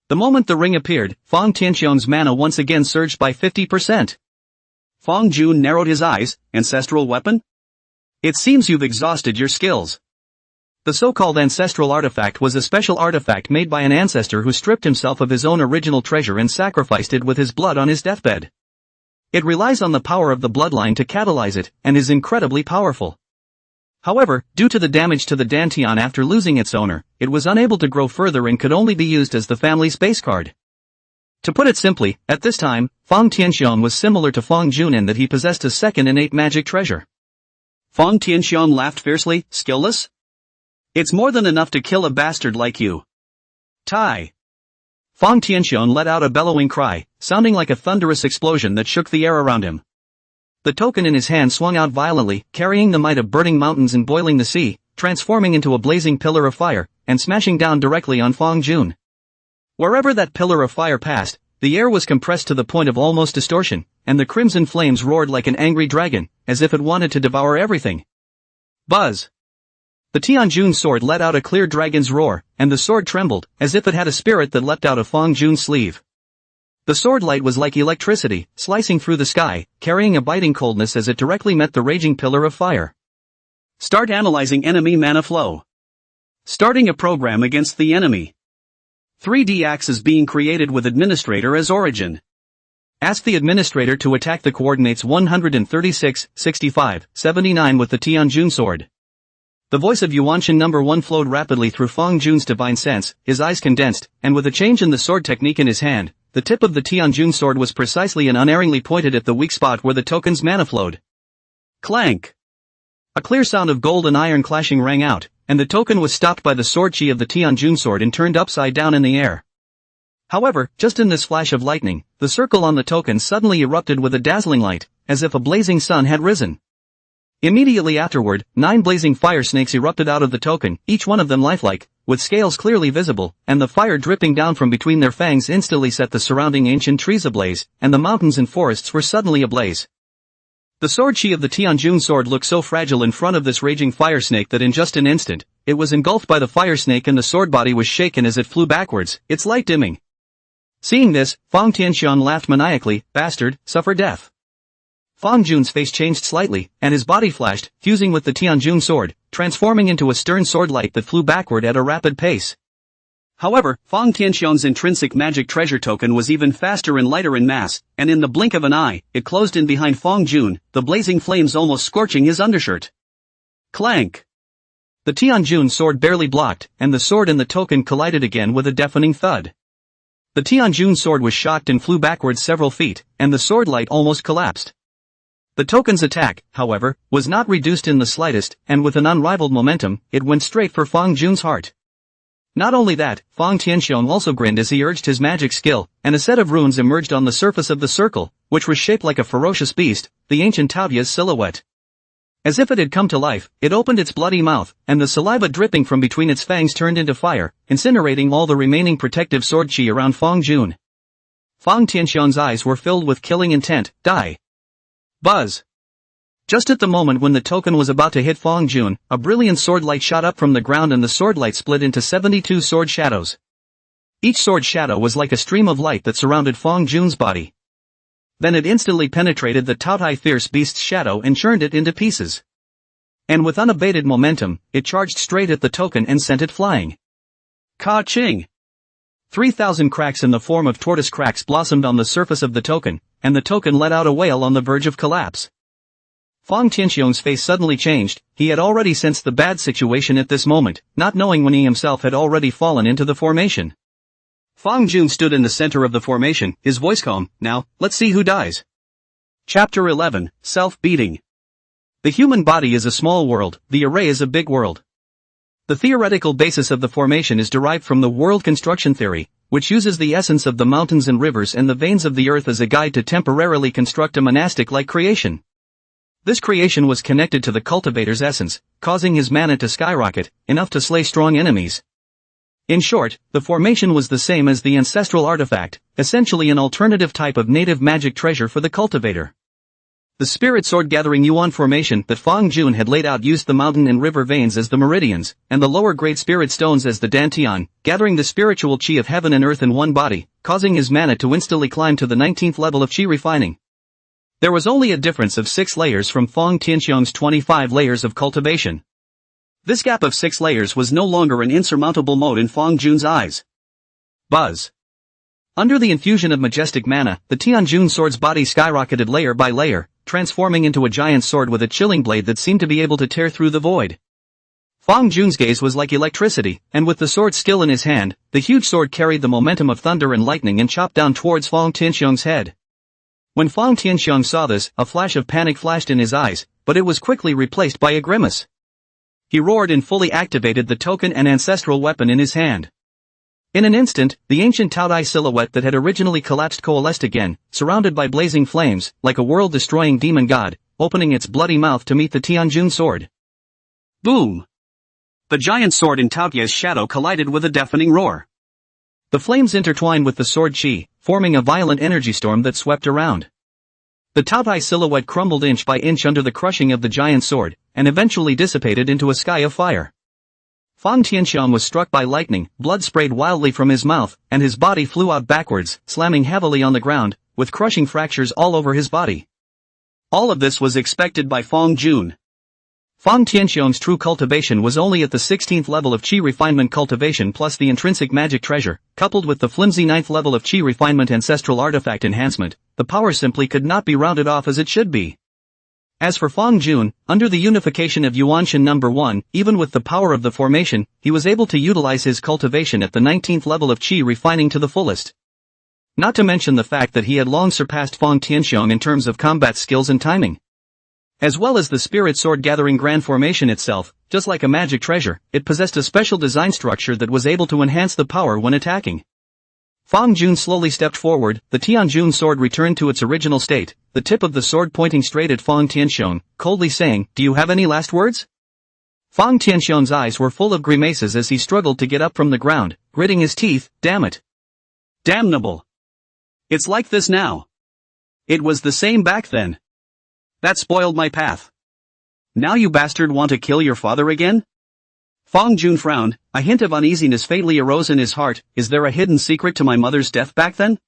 The moment the ring appeared, Fong Tianxiong's mana once again surged by 50%. Fang Jun narrowed his eyes. "Ancestral weapon? It seems you've exhausted your skills." The so-called ancestral artifact was a special artifact made by an ancestor who stripped himself of his own original treasure and sacrificed it with his blood on his deathbed. It relies on the power of the bloodline to catalyze it, and is incredibly powerful. However, due to the damage to the Dantian after losing its owner, it was unable to grow further and could only be used as the family's base card. To put it simply, at this time, Fong Tianxiong was similar to Fang Jun in that he possessed a second innate magic treasure. Fong Tianxiong laughed fiercely. "Skillless? It's more than enough to kill a bastard like you." Tai! Fong Tianxiong let out a bellowing cry, sounding like a thunderous explosion that shook the air around him. The token in his hand swung out violently, carrying the might of burning mountains and boiling the sea, transforming into a blazing pillar of fire, and smashing down directly on Fang Jun. Wherever that pillar of fire passed, the air was compressed to the point of almost distortion, and the crimson flames roared like an angry dragon, as if it wanted to devour everything. Buzz! The Tianjun sword let out a clear dragon's roar, and the sword trembled, as if it had a spirit that leapt out of Fang Jun's sleeve. The sword light was like electricity, slicing through the sky, carrying a biting coldness as it directly met the raging pillar of fire. Start analyzing enemy mana flow. Starting a program against the enemy. 3D axis being created with administrator as origin. Ask the administrator to attack the coordinates 136, 65, 79 with the Tianjun sword. The voice of Yuan Shen #1 flowed rapidly through Fang Jun's divine sense, his eyes condensed, and with a change in the sword technique in his hand, the tip of the Tianjun sword was precisely and unerringly pointed at the weak spot where the token's mana flowed. Clank! A clear sound of gold and iron clashing rang out, and the token was stopped by the sword chi of the Tianjun sword and turned upside down in the air. However, just in this flash of lightning, the circle on the token suddenly erupted with a dazzling light, as if a blazing sun had risen. Immediately afterward, 9 blazing fire snakes erupted out of the token, each one of them lifelike, with scales clearly visible, and the fire dripping down from between their fangs instantly set the surrounding ancient trees ablaze, and the mountains and forests were suddenly ablaze. The sword chi of the Tianjun sword looked so fragile in front of this raging fire snake that in just an instant, it was engulfed by the fire snake and the sword body was shaken as it flew backwards, its light dimming. Seeing this, Fong Tianxiong laughed maniacally. "Bastard, suffer death." Fang Jun's face changed slightly, and his body flashed, fusing with the Tianjun sword, transforming into a stern sword light that flew backward at a rapid pace. However, Fong Tianxiong's intrinsic magic treasure token was even faster and lighter in mass, and in the blink of an eye, it closed in behind Fong Jun, the blazing flames almost scorching his undershirt. Clank! The Tianjun sword barely blocked, and the sword and the token collided again with a deafening thud. The Tianjun sword was shocked and flew backwards several feet, and the sword light almost collapsed. The token's attack, however, was not reduced in the slightest, and with an unrivaled momentum, it went straight for Fong Jun's heart. Not only that, Fong Tianxiong also grinned as he urged his magic skill, and a set of runes emerged on the surface of the circle, which was shaped like a ferocious beast, the ancient Taoya's silhouette. As if it had come to life, it opened its bloody mouth, and the saliva dripping from between its fangs turned into fire, incinerating all the remaining protective sword chi around Fong Jun. Fong Tianxiong's eyes were filled with killing intent. Die! Buzz! Just at the moment when the token was about to hit Fong Jun, a brilliant sword light shot up from the ground and the sword light split into 72 sword shadows. Each sword shadow was like a stream of light that surrounded Fong Jun's body. Then it instantly penetrated the Taotai fierce beast's shadow and churned it into pieces. And with unabated momentum, it charged straight at the token and sent it flying. Ka-ching! 3,000 cracks in the form of tortoise cracks blossomed on the surface of the token, and the token let out a wail on the verge of collapse. Fong Tianxiong's face suddenly changed. He had already sensed the bad situation at this moment, not knowing when he himself had already fallen into the formation. Fong Jun stood in the center of the formation, his voice calm. Now, let's see who dies. Chapter 11, Self-Beating. The human body is a small world, the array is a big world. The theoretical basis of the formation is derived from the world construction theory, which uses the essence of the mountains and rivers and the veins of the earth as a guide to temporarily construct a monastic-like creation. This creation was connected to the cultivator's essence, causing his mana to skyrocket, enough to slay strong enemies. In short, the formation was the same as the ancestral artifact, essentially an alternative type of native magic treasure for the cultivator. The spirit sword-gathering Yuan formation that Fong Jun had laid out used the mountain and river veins as the meridians, and the lower-grade spirit stones as the dantian, gathering the spiritual chi of heaven and earth in one body, causing his mana to instantly climb to the 19th level of chi refining. There was only a difference of 6 layers from Fong Tianxiong's 25 layers of cultivation. This gap of 6 layers was no longer an insurmountable moat in Fong Jun's eyes. Buzz! Under the infusion of majestic mana, the Tianjun sword's body skyrocketed layer by layer, transforming into a giant sword with a chilling blade that seemed to be able to tear through the void. Fong Jun's gaze was like electricity, and with the sword still in his hand, the huge sword carried the momentum of thunder and lightning and chopped down towards Fong Tianxiong's head. When Fong Tianxiong saw this, a flash of panic flashed in his eyes, but it was quickly replaced by a grimace. He roared and fully activated the token and ancestral weapon in his hand. In an instant, the ancient Taotai silhouette that had originally collapsed coalesced again, surrounded by blazing flames, like a world-destroying demon god, opening its bloody mouth to meet the Tianjun sword. Boom! The giant sword in Taoya's shadow collided with a deafening roar. The flames intertwined with the sword chi, forming a violent energy storm that swept around. The Taotai silhouette crumbled inch by inch under the crushing of the giant sword, and eventually dissipated into a sky of fire. Fong Tianxiong was struck by lightning, blood sprayed wildly from his mouth, and his body flew out backwards, slamming heavily on the ground, with crushing fractures all over his body. All of this was expected by Fong Jun. Fong Tianxiong's true cultivation was only at the 16th level of Qi refinement cultivation plus the intrinsic magic treasure, coupled with the flimsy 9th level of Qi refinement ancestral artifact enhancement. The power simply could not be rounded off as it should be. As for Fong Jun, under the unification of Yuan Shen number 1, even with the power of the formation, he was able to utilize his cultivation at the 19th level of Qi refining to the fullest. Not to mention the fact that he had long surpassed Fong Tianxiong in terms of combat skills and timing. As well as the spirit sword gathering grand formation itself, just like a magic treasure, it possessed a special design structure that was able to enhance the power when attacking. Fong Jun slowly stepped forward, the Tianjun sword returned to its original state, the tip of the sword pointing straight at Fong Tianxiong, coldly saying, "Do you have any last words?" Fong Tianxiong's eyes were full of grimaces as he struggled to get up from the ground, gritting his teeth. Damn it. Damnable. It's like this now. It was the same back then. That spoiled my path. Now you bastard want to kill your father again? Fong Jun frowned, a hint of uneasiness faintly arose in his heart. Is there a hidden secret to my mother's death back then?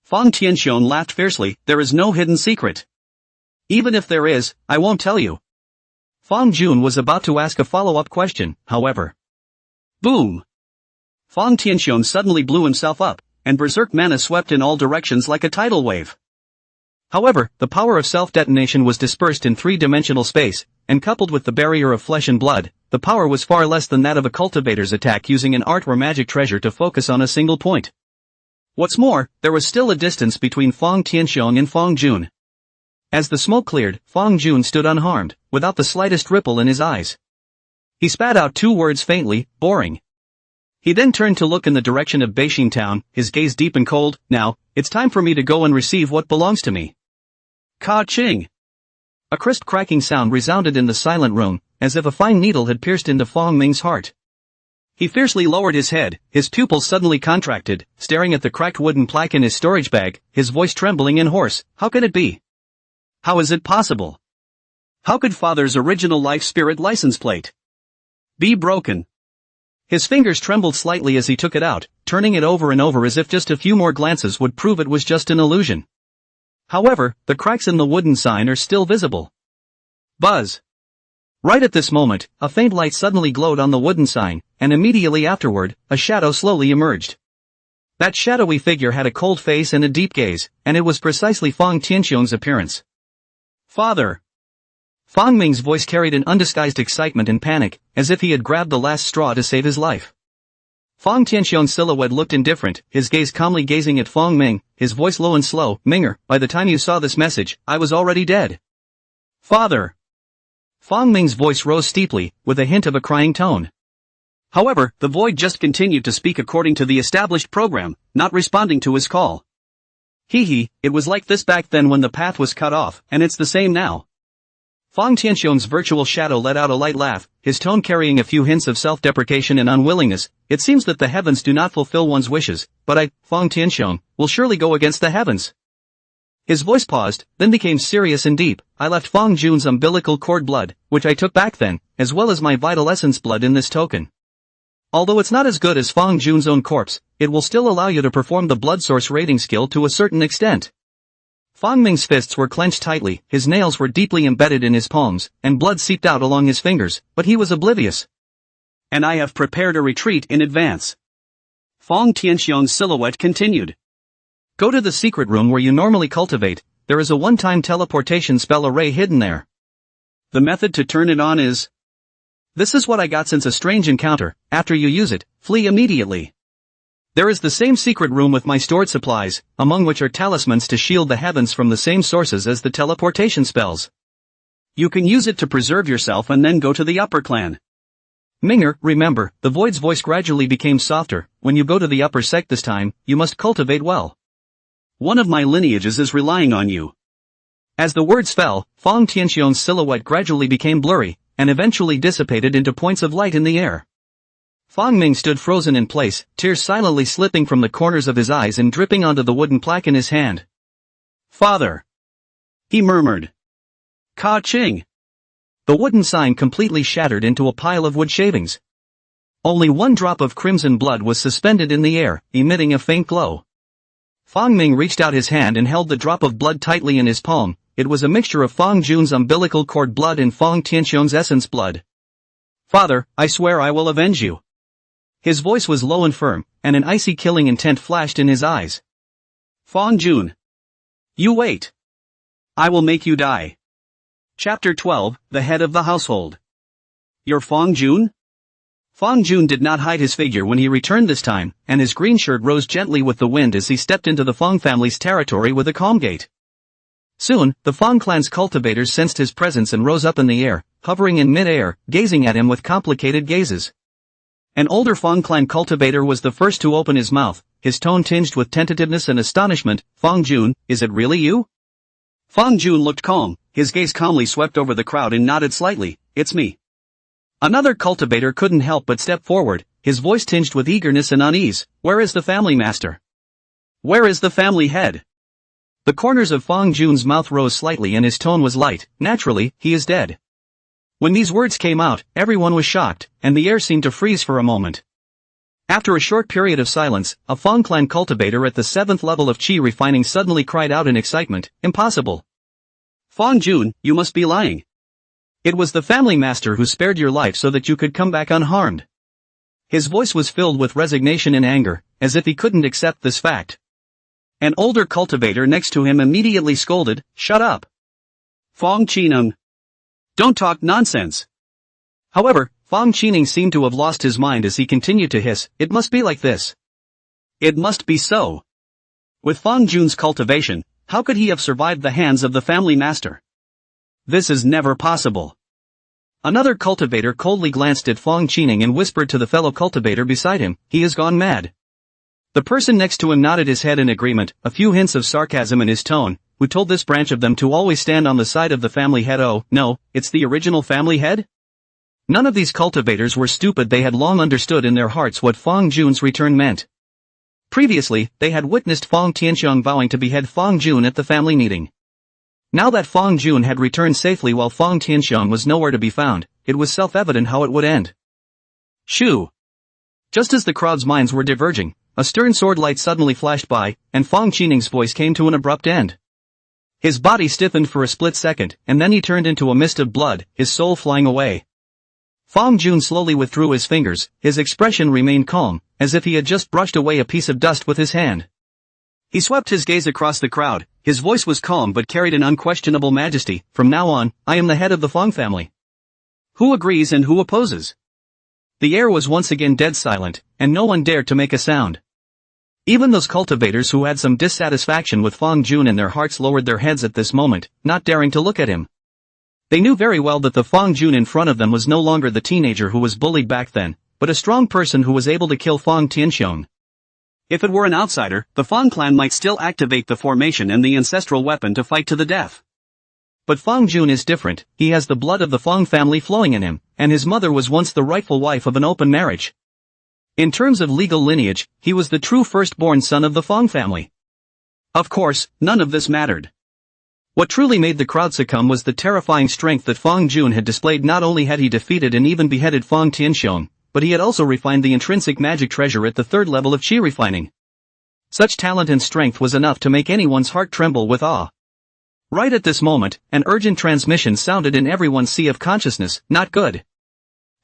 Fong Tianxiong laughed fiercely. There is no hidden secret. Even if there is, I won't tell you. Fong Jun was about to ask a follow-up question, however. Boom! Fong Tianxiong suddenly blew himself up, and berserk mana swept in all directions like a tidal wave. However, the power of self-detonation was dispersed in three-dimensional space, and coupled with the barrier of flesh and blood, the power was far less than that of a cultivator's attack using an art or magic treasure to focus on a single point. What's more, there was still a distance between Fong Tianxiong and Fong Jun. As the smoke cleared, Fong Jun stood unharmed, without the slightest ripple in his eyes. He spat out two words faintly, boring. He then turned to look in the direction of Beijing town, his gaze deep and cold. Now, it's time for me to go and receive what belongs to me. Ka-ching! A crisp cracking sound resounded in the silent room, as if a fine needle had pierced into Fong Ming's heart. He fiercely lowered his head, his pupils suddenly contracted, staring at the cracked wooden plaque in his storage bag, his voice trembling and hoarse. How could it be? How is it possible? How could Father's original life spirit license plate be broken? His fingers trembled slightly as he took it out, turning it over and over as if just a few more glances would prove it was just an illusion. However, the cracks in the wooden sign are still visible. Buzz! Right at this moment, a faint light suddenly glowed on the wooden sign, and immediately afterward, a shadow slowly emerged. That shadowy figure had a cold face and a deep gaze, and it was precisely Fong Tianxiong's appearance. Father! Fong Ming's voice carried an undisguised excitement and panic, as if he had grabbed the last straw to save his life. Fong Tianxiong's silhouette looked indifferent, his gaze calmly gazing at Fong Ming, his voice low and slow. Minger, by the time you saw this message, I was already dead. Father! Fong Ming's voice rose steeply, with a hint of a crying tone. However, the void just continued to speak according to the established program, not responding to his call. It was like this back then when the path was cut off, and it's the same now. Fong Tianxiong's virtual shadow let out a light laugh, his tone carrying a few hints of self-deprecation and unwillingness. It seems that the heavens do not fulfill one's wishes, but I, Fong Tianxiong, will surely go against the heavens. His voice paused, then became serious and deep. I left Fong Jun's umbilical cord blood, which I took back then, as well as my vital essence blood in this token. Although it's not as good as Fong Jun's own corpse, it will still allow you to perform the blood source rating skill to a certain extent. Fong Ming's fists were clenched tightly, his nails were deeply embedded in his palms, and blood seeped out along his fingers, but he was oblivious. And I have prepared a retreat in advance. Fong Tianxiong's silhouette continued. Go to the secret room where you normally cultivate, there is a one-time teleportation spell array hidden there. The method to turn it on is... This is what I got since a strange encounter. After you use it, flee immediately. There is the same secret room with my stored supplies, among which are talismans to shield the heavens from the same sources as the teleportation spells. You can use it to preserve yourself and then go to the upper clan. Minger, remember, the void's voice gradually became softer. When you go to the upper sect this time, you must cultivate well. One of my lineages is relying on you. As the words fell, Fong Tianxiong's silhouette gradually became blurry, and eventually dissipated into points of light in the air. Fong Ming stood frozen in place, tears silently slipping from the corners of his eyes and dripping onto the wooden plaque in his hand. Father! He murmured. Ka-ching! The wooden sign completely shattered into a pile of wood shavings. Only one drop of crimson blood was suspended in the air, emitting a faint glow. Fong Ming reached out his hand and held the drop of blood tightly in his palm. It was a mixture of Fong Jun's umbilical cord blood and Fong Tianxiong's essence blood. Father, I swear I will avenge you. His voice was low and firm, and an icy killing intent flashed in his eyes. Fong Jun. You wait. I will make you die. Chapter 12, The Head of the Household. You're Fong Jun? Fong Jun did not hide his figure when he returned this time, and his green shirt rose gently with the wind as he stepped into the Fong family's territory with a calm gait. Soon, the Fong clan's cultivators sensed his presence and rose up in the air, hovering in mid-air, gazing at him with complicated gazes. An older Fong clan cultivator was the first to open his mouth, his tone tinged with tentativeness and astonishment. Fong Jun, is it really you? Fong Jun looked calm, his gaze calmly swept over the crowd and nodded slightly. It's me. Another cultivator couldn't help but step forward, his voice tinged with eagerness and unease. Where is the family master? Where is the family head? The corners of Fong Jun's mouth rose slightly and his tone was light. Naturally, he is dead. When these words came out, everyone was shocked, and the air seemed to freeze for a moment. After a short period of silence, a Fong clan cultivator at the 7th level of Qi refining suddenly cried out in excitement, impossible. Fong Jun, you must be lying. It was the family master who spared your life so that you could come back unharmed. His voice was filled with resignation and anger, as if he couldn't accept this fact. An older cultivator next to him immediately scolded, "Shut up! Fong Tianxiong. Don't talk nonsense." However, Fong Tianxiong seemed to have lost his mind as he continued to hiss, "It must be like this. It must be so. With Fong Jun's cultivation, how could he have survived the hands of the family master? This is never possible." Another cultivator coldly glanced at Fong Tianxiong and whispered to the fellow cultivator beside him, "He has gone mad." The person next to him nodded his head in agreement, a few hints of sarcasm in his tone. "Who told this branch of them to always stand on the side of the family head? Oh, no, it's the original family head?" None of these cultivators were stupid. They had long understood in their hearts what Fong Jun's return meant. Previously, they had witnessed Fong Tianxiong vowing to behead Fong Jun at the family meeting. Now that Fong Jun had returned safely while Fong Tianxiong was nowhere to be found, it was self-evident how it would end. Shoo! Just as the crowd's minds were diverging, a stern sword light suddenly flashed by, and Fong Tianxiong's voice came to an abrupt end. His body stiffened for a split second, and then he turned into a mist of blood, his soul flying away. Fong Jun slowly withdrew his fingers, his expression remained calm, as if he had just brushed away a piece of dust with his hand. He swept his gaze across the crowd, his voice was calm but carried an unquestionable majesty. "From now on, I am the head of the Fong family. Who agrees and who opposes?" The air was once again dead silent, and no one dared to make a sound. Even those cultivators who had some dissatisfaction with Fong Jun in their hearts lowered their heads at this moment, not daring to look at him. They knew very well that the Fong Jun in front of them was no longer the teenager who was bullied back then, but a strong person who was able to kill Fong Tianxiong. If it were an outsider, the Fong clan might still activate the formation and the ancestral weapon to fight to the death. But Fong Jun is different. He has the blood of the Fong family flowing in him, and his mother was once the rightful wife of an open marriage. In terms of legal lineage, he was the true firstborn son of the Fong family. Of course, none of this mattered. What truly made the crowd succumb was the terrifying strength that Fong Jun had displayed. Not only had he defeated and even beheaded Fong Tianxiong, but he had also refined the intrinsic magic treasure at the third level of qi refining. Such talent and strength was enough to make anyone's heart tremble with awe. Right at this moment, an urgent transmission sounded in everyone's sea of consciousness. Not good.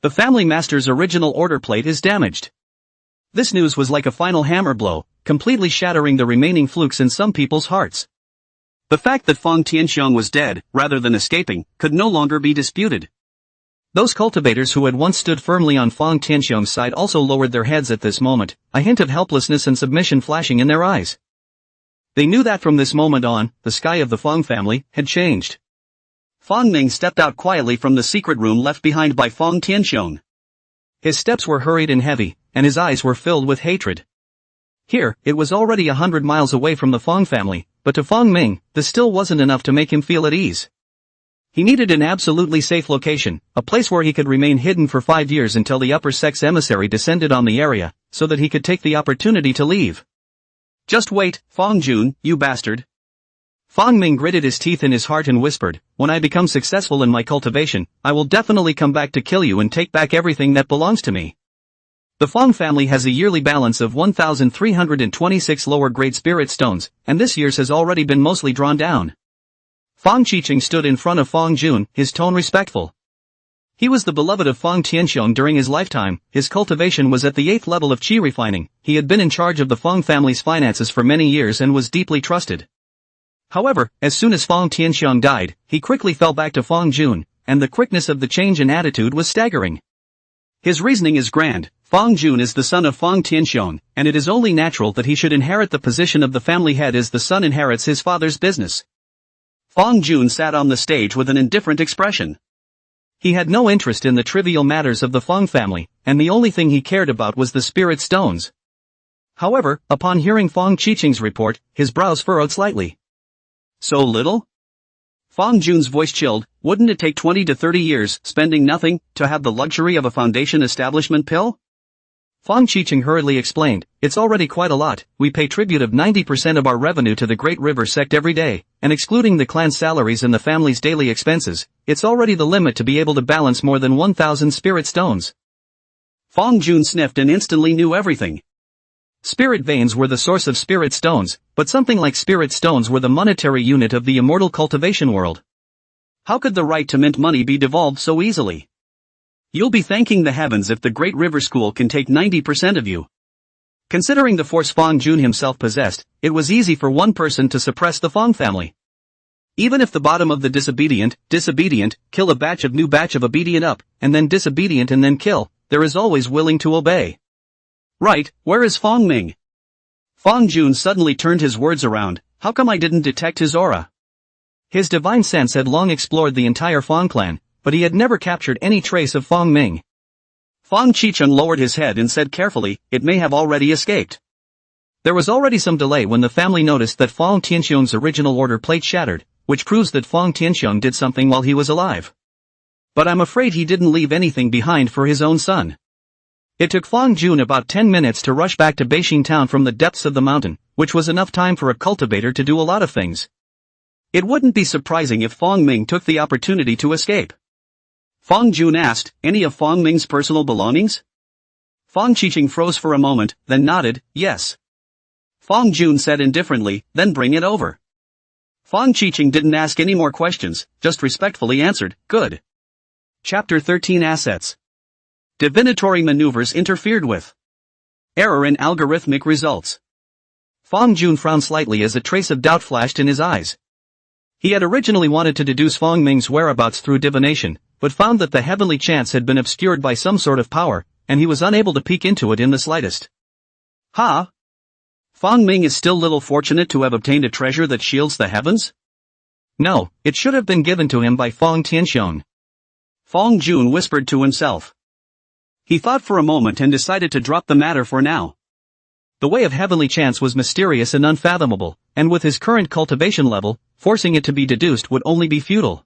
The family master's original order plate is damaged. This news was like a final hammer blow, completely shattering the remaining flukes in some people's hearts. The fact that Fong Tianxiong was dead, rather than escaping, could no longer be disputed. Those cultivators who had once stood firmly on Fong Tianxiong's side also lowered their heads at this moment, a hint of helplessness and submission flashing in their eyes. They knew that from this moment on, the sky of the Fong family had changed. Fong Ming stepped out quietly from the secret room left behind by Fong Tianxiong. His steps were hurried and heavy, and his eyes were filled with hatred. Here, it was already 100 miles away from the Fong family, but to Fong Ming, this still wasn't enough to make him feel at ease. He needed an absolutely safe location, a place where he could remain hidden for 5 years until the upper sex emissary descended on the area, so that he could take the opportunity to leave. "Just wait, Fong Jun, you bastard." Fong Ming gritted his teeth in his heart and whispered, "When I become successful in my cultivation, I will definitely come back to kill you and take back everything that belongs to me." The Fong family has a yearly balance of 1,326 lower-grade spirit stones, and this year's has already been mostly drawn down. Fong Qiqing stood in front of Fong Jun, his tone respectful. He was the beloved of Fong Tianxiong during his lifetime. His cultivation was at the 8th level of qi refining. He had been in charge of the Fong family's finances for many years and was deeply trusted. However, as soon as Fong Tianxiong died, he quickly fell back to Fong Jun, and the quickness of the change in attitude was staggering. His reasoning is grand. Fong Jun is the son of Fong Tianxiong, and it is only natural that he should inherit the position of the family head as the son inherits his father's business. Fong Jun sat on the stage with an indifferent expression. He had no interest in the trivial matters of the Fong family, and the only thing he cared about was the spirit stones. However, upon hearing Fong Qiqing's report, his brows furrowed slightly. "So little?" Fong Jun's voice chilled. "Wouldn't it take 20 to 30 years, spending nothing, to have the luxury of a foundation establishment pill?" Fong Qiqing hurriedly explained, "It's already quite a lot. We pay tribute of 90% of our revenue to the Great River sect every day, and excluding the clan's salaries and the family's daily expenses, it's already the limit to be able to balance more than 1,000 spirit stones." Fong Jun sniffed and instantly knew everything. Spirit veins were the source of spirit stones, but something like spirit stones were the monetary unit of the immortal cultivation world. How could the right to mint money be devolved so easily? You'll be thanking the heavens if the Great River School can take 90% of you. Considering the force Fong Jun himself possessed, it was easy for one person to suppress the Fong family. Even if the bottom of the disobedient, kill a batch of obedient up, and then disobedient and then kill, there is always willing to obey. Right, where is Fong Ming? Fong Jun suddenly turned his words around. How come I didn't detect his aura? His divine sense had long explored the entire Fong clan, but he had never captured any trace of Fong Ming. Fong Tianxiong lowered his head and said carefully, it may have already escaped. There was already some delay when the family noticed that Fong Tianxiong's original order plate shattered, which proves that Fong Tianxiong did something while he was alive. But I'm afraid he didn't leave anything behind for his own son. It took Fong Jun about 10 minutes to rush back to Beijing town from the depths of the mountain, which was enough time for a cultivator to do a lot of things. It wouldn't be surprising if Fong Ming took the opportunity to escape. Fong Jun asked, any of Fong Ming's personal belongings? Fong Tianxiong froze for a moment, then nodded, yes. Fong Jun said indifferently, then bring it over. Fong Tianxiong didn't ask any more questions, just respectfully answered, good. Chapter 13 Assets. Divinatory maneuvers interfered with. Error in algorithmic results. Fong Jun frowned slightly as a trace of doubt flashed in his eyes. He had originally wanted to deduce Fong Ming's whereabouts through divination, but found that the heavenly chance had been obscured by some sort of power, and he was unable to peek into it in the slightest. Ha! Fong Ming is still little fortunate to have obtained a treasure that shields the heavens? No, it should have been given to him by Fong Tianxiong. Fong Jun whispered to himself. He thought for a moment and decided to drop the matter for now. The way of heavenly chance was mysterious and unfathomable, and with his current cultivation level, forcing it to be deduced would only be futile.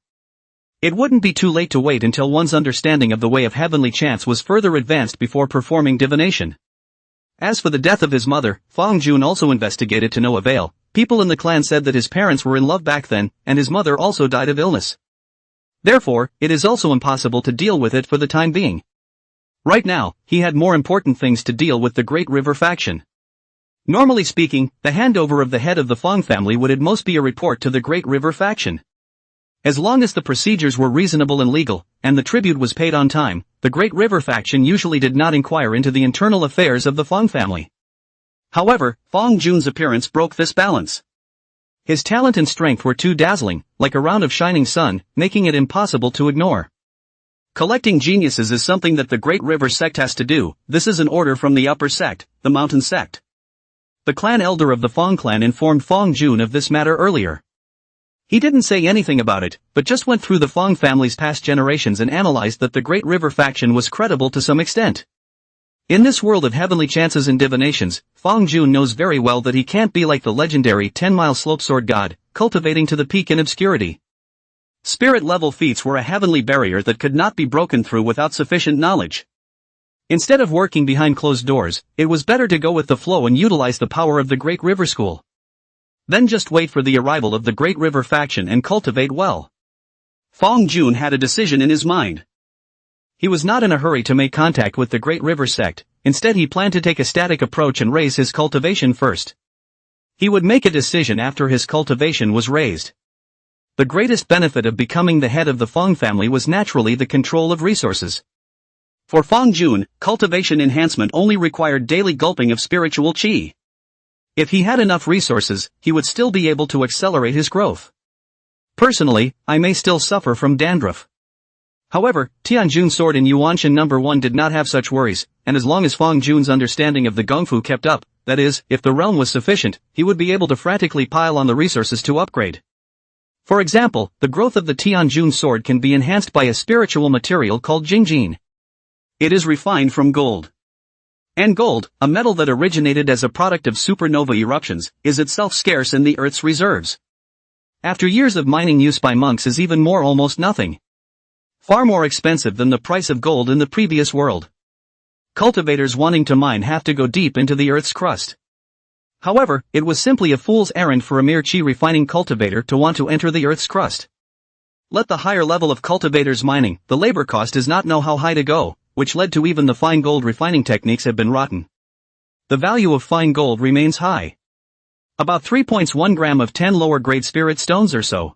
It wouldn't be too late to wait until one's understanding of the way of heavenly chance was further advanced before performing divination. As for the death of his mother, Fong Jun also investigated to no avail. People in the clan said that his parents were in love back then, and his mother also died of illness. Therefore, it is also impossible to deal with it for the time being. Right now, he had more important things to deal with the Great River faction. Normally speaking, the handover of the head of the Fong family would at most be a report to the Great River faction. As long as the procedures were reasonable and legal, and the tribute was paid on time, the Great River faction usually did not inquire into the internal affairs of the Fong family. However, Fong Jun's appearance broke this balance. His talent and strength were too dazzling, like a round of shining sun, making it impossible to ignore. Collecting geniuses is something that the Great River sect has to do. This is an order from the upper sect, the mountain sect. The clan elder of the Fong clan informed Fong Jun of this matter earlier. He didn't say anything about it, but just went through the Fong family's past generations and analyzed that the Great River faction was credible to some extent. In this world of heavenly chances and divinations, Fong Jun knows very well that he can't be like the legendary 10-mile slope sword god, cultivating to the peak in obscurity. Spirit-level feats were a heavenly barrier that could not be broken through without sufficient knowledge. Instead of working behind closed doors, it was better to go with the flow and utilize the power of the Great River School. Then just wait for the arrival of the Great River faction and cultivate well. Fong Jun had a decision in his mind. He was not in a hurry to make contact with the Great River sect, instead he planned to take a static approach and raise his cultivation first. He would make a decision after his cultivation was raised. The greatest benefit of becoming the head of the Fong family was naturally the control of resources. For Fong Jun, cultivation enhancement only required daily gulping of spiritual qi. If he had enough resources, he would still be able to accelerate his growth. Personally, I may still suffer from dandruff. However, Tianjun's sword in Yuan Shen No. 1 did not have such worries, and as long as Fong Jun's understanding of the Gongfu kept up, that is, if the realm was sufficient, he would be able to frantically pile on the resources to upgrade. For example, the growth of the Tianjun sword can be enhanced by a spiritual material called Jingjin. It is refined from gold. And gold, a metal that originated as a product of supernova eruptions, is itself scarce in the Earth's reserves. After years of mining use by monks is even more almost nothing. Far more expensive than the price of gold in the previous world. Cultivators wanting to mine have to go deep into the Earth's crust. However, it was simply a fool's errand for a mere chi refining cultivator to want to enter the Earth's crust. Let the higher level of cultivators mining, the labor cost does not know how high to go, which led to even the fine gold refining techniques have been rotten. The value of fine gold remains high. About 3.1 gram of 10 lower grade spirit stones or so.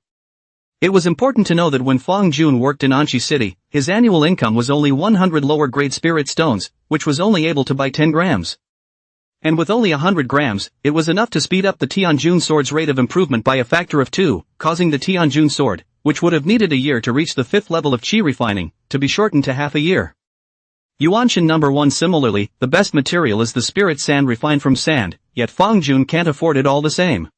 It was important to know that when Fong Jun worked in Anchi City, his annual income was only 100 lower grade spirit stones, which was only able to buy 10 grams. And with only 100 grams, it was enough to speed up the Tianjun sword's rate of improvement by a factor of 2, causing the Tianjun sword, which would have needed a year to reach the 5th level of qi refining, to be shortened to half a year. Yuan Shen number 1 similarly, the best material is the spirit sand refined from sand, yet Fong Jun can't afford it all the same.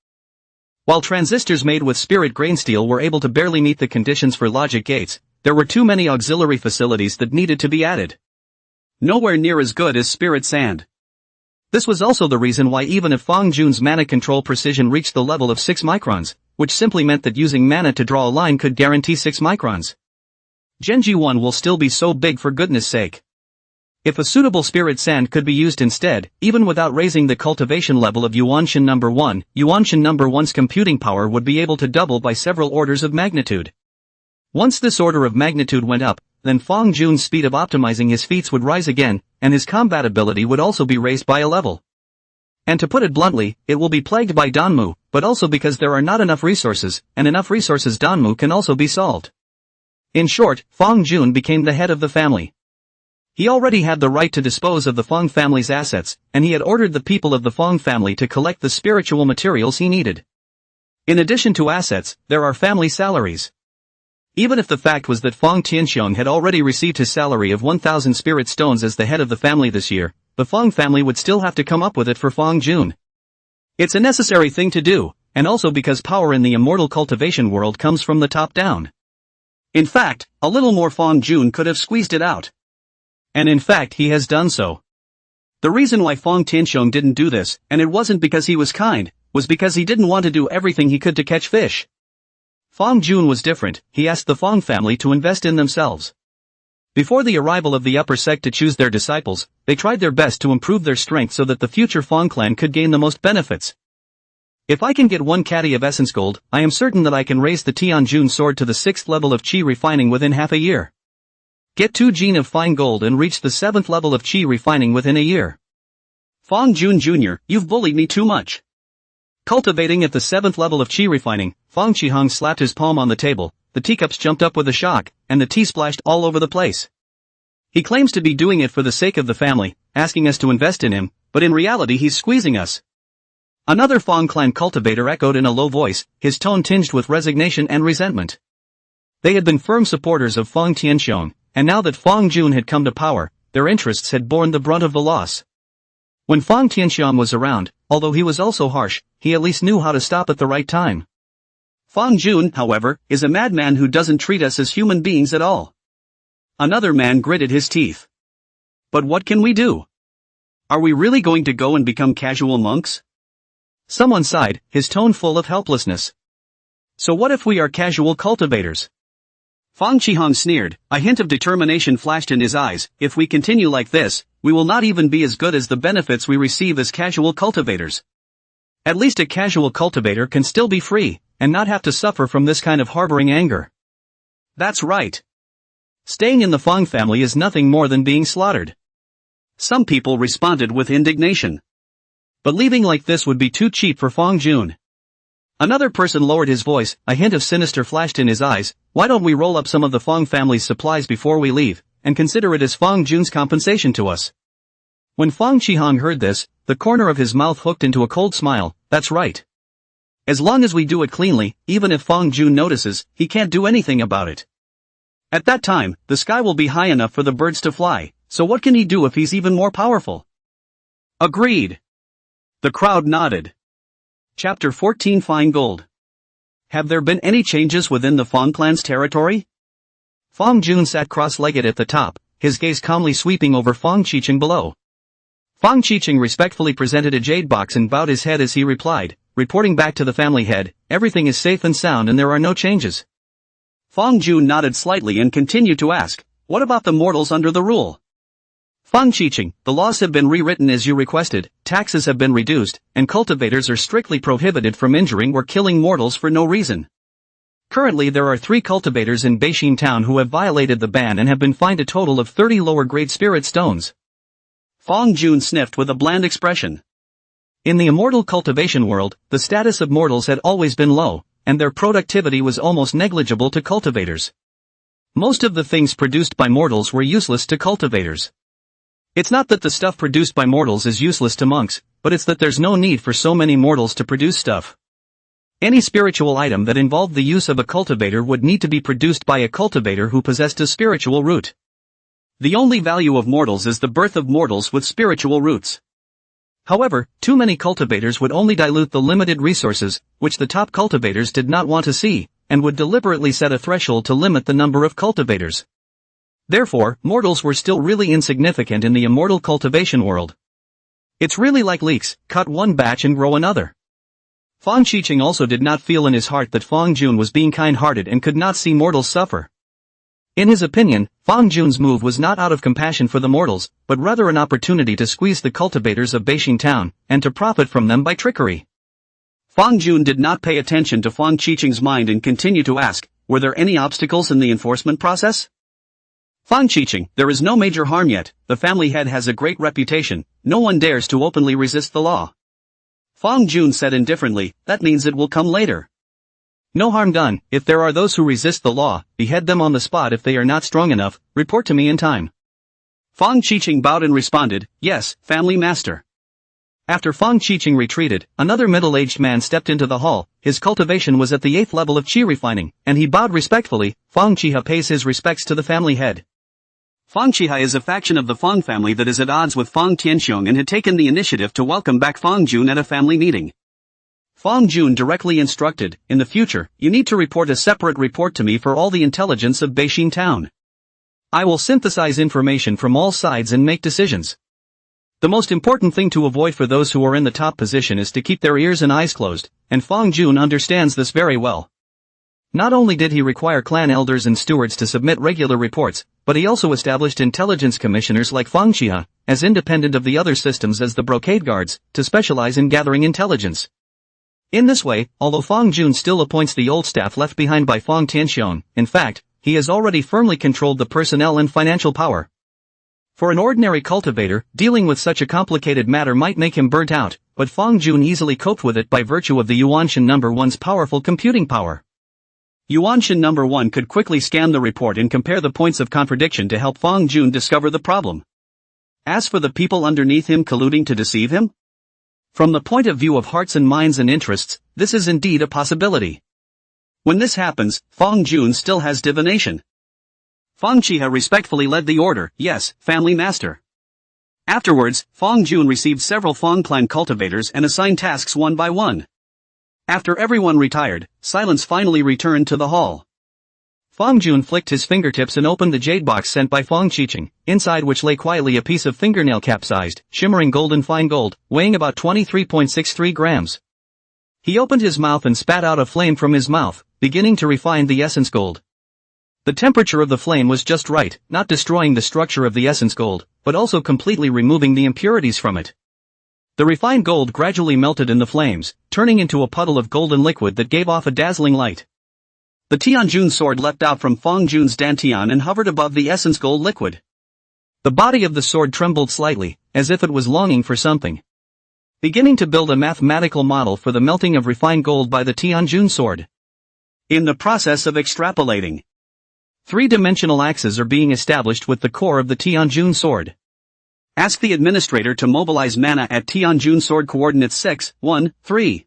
While transistors made with spirit grain steel were able to barely meet the conditions for logic gates, there were too many auxiliary facilities that needed to be added. Nowhere near as good as spirit sand. This was also the reason why even if Fong Jun's mana control precision reached the level of 6 microns, which simply meant that using mana to draw a line could guarantee 6 microns. Genji 1 will still be so big for goodness sake. If a suitable spirit sand could be used instead, even without raising the cultivation level of Yuan Shen number 1, Yuan Shen number 1's computing power would be able to double by several orders of magnitude. Once this order of magnitude went up, then Fong Jun's speed of optimizing his feats would rise again, and his combat ability would also be raised by a level. And to put it bluntly, it will be plagued by Danmu, but also because there are not enough resources, and enough resources Danmu can also be solved. In short, Fong Jun became the head of the family. He already had the right to dispose of the Fang family's assets, and he had ordered the people of the Fang family to collect the spiritual materials he needed. In addition to assets, there are family salaries. Even if the fact was that Fong Tianxiong had already received his salary of 1,000 spirit stones as the head of the family this year, the Fang family would still have to come up with it for Fong Jun. It's a necessary thing to do, and also because power in the immortal cultivation world comes from the top down. In fact, a little more Fong Jun could have squeezed it out. And in fact he has done so. The reason why Fong Tianxiong didn't do this, and it wasn't because he was kind, was because he didn't want to do everything he could to catch fish. Fong Jun was different, he asked the Fong family to invest in themselves. Before the arrival of the upper sect to choose their disciples, they tried their best to improve their strength so that the future Fong clan could gain the most benefits. If I can get 1 caddy of essence gold, I am certain that I can raise the Tianjun sword to the 6th level of qi refining within half a year. Get 2 gene of fine gold and reach the 7th level of qi refining within a year. Fong Jun Jr., you've bullied me too much. Cultivating at the 7th level of qi refining, Fong Qihong slapped his palm on the table, the teacups jumped up with a shock, and the tea splashed all over the place. He claims to be doing it for the sake of the family, asking us to invest in him, but in reality he's squeezing us. Another Fong clan cultivator echoed in a low voice, his tone tinged with resignation and resentment. They had been firm supporters of Fong Tianxiong, and now that Fong Jun had come to power, their interests had borne the brunt of the loss. When Fong Tianxiong was around, although he was also harsh, he at least knew how to stop at the right time. Fong Jun, however, is a madman who doesn't treat us as human beings at all. Another man gritted his teeth. But what can we do? Are we really going to go and become casual monks? Someone sighed, his tone full of helplessness. So what if we are casual cultivators? Fong Qihong sneered, a hint of determination flashed in his eyes. If we continue like this, we will not even be as good as the benefits we receive as casual cultivators. At least a casual cultivator can still be free, and not have to suffer from this kind of harboring anger. That's right. Staying in the Fang family is nothing more than being slaughtered. Some people responded with indignation. But leaving like this would be too cheap for Fong Jun. Another person lowered his voice, a hint of sinister flashed in his eyes. Why don't we roll up some of the Fong family's supplies before we leave, and consider it as Fong Jun's compensation to us? When Fong Qihong heard this, the corner of his mouth hooked into a cold smile. That's right. As long as we do it cleanly, even if Fong Jun notices, he can't do anything about it. At that time, the sky will be high enough for the birds to fly, so what can he do if he's even more powerful? Agreed. The crowd nodded. Chapter 14 Fine Gold. Have there been any changes within the Fong clan's territory? Fong Jun sat cross-legged at the top, his gaze calmly sweeping over Fong Qiqing below. Fong Qiqing respectfully presented a jade box and bowed his head as he replied, reporting back to the family head, everything is safe and sound and there are no changes. Fong Jun nodded slightly and continued to ask, what about the mortals under the rule? Fong Qiqing, the laws have been rewritten as you requested, taxes have been reduced, and cultivators are strictly prohibited from injuring or killing mortals for no reason. Currently there are 3 cultivators in Beijing town who have violated the ban and have been fined a total of 30 lower grade spirit stones. Fong Jun sniffed with a bland expression. In the immortal cultivation world, the status of mortals had always been low, and their productivity was almost negligible to cultivators. Most of the things produced by mortals were useless to cultivators. It's not that the stuff produced by mortals is useless to monks, but it's that there's no need for so many mortals to produce stuff. Any spiritual item that involved the use of a cultivator would need to be produced by a cultivator who possessed a spiritual root. The only value of mortals is the birth of mortals with spiritual roots. However, too many cultivators would only dilute the limited resources, which the top cultivators did not want to see, and would deliberately set a threshold to limit the number of cultivators. Therefore, mortals were still really insignificant in the immortal cultivation world. It's really like leeks, cut one batch and grow another. Fong Tianxiong also did not feel in his heart that Fong Jun was being kind-hearted and could not see mortals suffer. In his opinion, Fong Jun's move was not out of compassion for the mortals, but rather an opportunity to squeeze the cultivators of Beijing town, and to profit from them by trickery. Fong Jun did not pay attention to Fong Tianxiong's mind and continued to ask, were there any obstacles in the enforcement process? Fong Tianxiong, there is no major harm yet, the family head has a great reputation, no one dares to openly resist the law. Fong Jun said indifferently, that means it will come later. No harm done, if there are those who resist the law, behead them on the spot if they are not strong enough, report to me in time. Fong Tianxiong bowed and responded, yes, family master. After Fong Tianxiong retreated, another middle-aged man stepped into the hall, his cultivation was at the 8th level of qi refining, and he bowed respectfully. Fong Chiha pays his respects to the family head. Fong Chiha is a faction of the Fang family that is at odds with Fong Tianxiong and had taken the initiative to welcome back Fong Jun at a family meeting. Fong Jun directly instructed, in the future, you need to report a separate report to me for all the intelligence of Beijing town. I will synthesize information from all sides and make decisions. The most important thing to avoid for those who are in the top position is to keep their ears and eyes closed, and Fong Jun understands this very well. Not only did he require clan elders and stewards to submit regular reports, but he also established intelligence commissioners like Fang Chiha, as independent of the other systems as the brocade guards, to specialize in gathering intelligence. In this way, although Fong Jun still appoints the old staff left behind by Fong Tianxiong, in fact, he has already firmly controlled the personnel and financial power. For an ordinary cultivator, dealing with such a complicated matter might make him burnt out, but Fong Jun easily coped with it by virtue of the Yuan Shen #1's powerful computing power. Yuan Shen #1 could quickly scan the report and compare the points of contradiction to help Fong Jun discover the problem. As for the people underneath him colluding to deceive him? From the point of view of hearts and minds and interests, this is indeed a possibility. When this happens, Fong Jun still has divination. Fong Chiha respectfully led the order, yes, family master. Afterwards, Fong Jun received several Fong clan cultivators and assigned tasks one by one. After everyone retired, silence finally returned to the hall. Fong Jun flicked his fingertips and opened the jade box sent by Fong Tianxiong, inside which lay quietly a piece of fingernail cap-sized, shimmering golden fine gold, weighing about 23.63 grams. He opened his mouth and spat out a flame from his mouth, beginning to refine the essence gold. The temperature of the flame was just right, not destroying the structure of the essence gold, but also completely removing the impurities from it. The refined gold gradually melted in the flames, turning into a puddle of golden liquid that gave off a dazzling light. The Tianjun sword leapt out from Fong Jun's dantian and hovered above the essence gold liquid. The body of the sword trembled slightly, as if it was longing for something. Beginning to build a mathematical model for the melting of refined gold by the Tianjun sword. In the process of extrapolating, three-dimensional axes are being established with the core of the Tianjun sword. Ask the administrator to mobilize mana at Tianjun sword coordinates 6, 1, 3.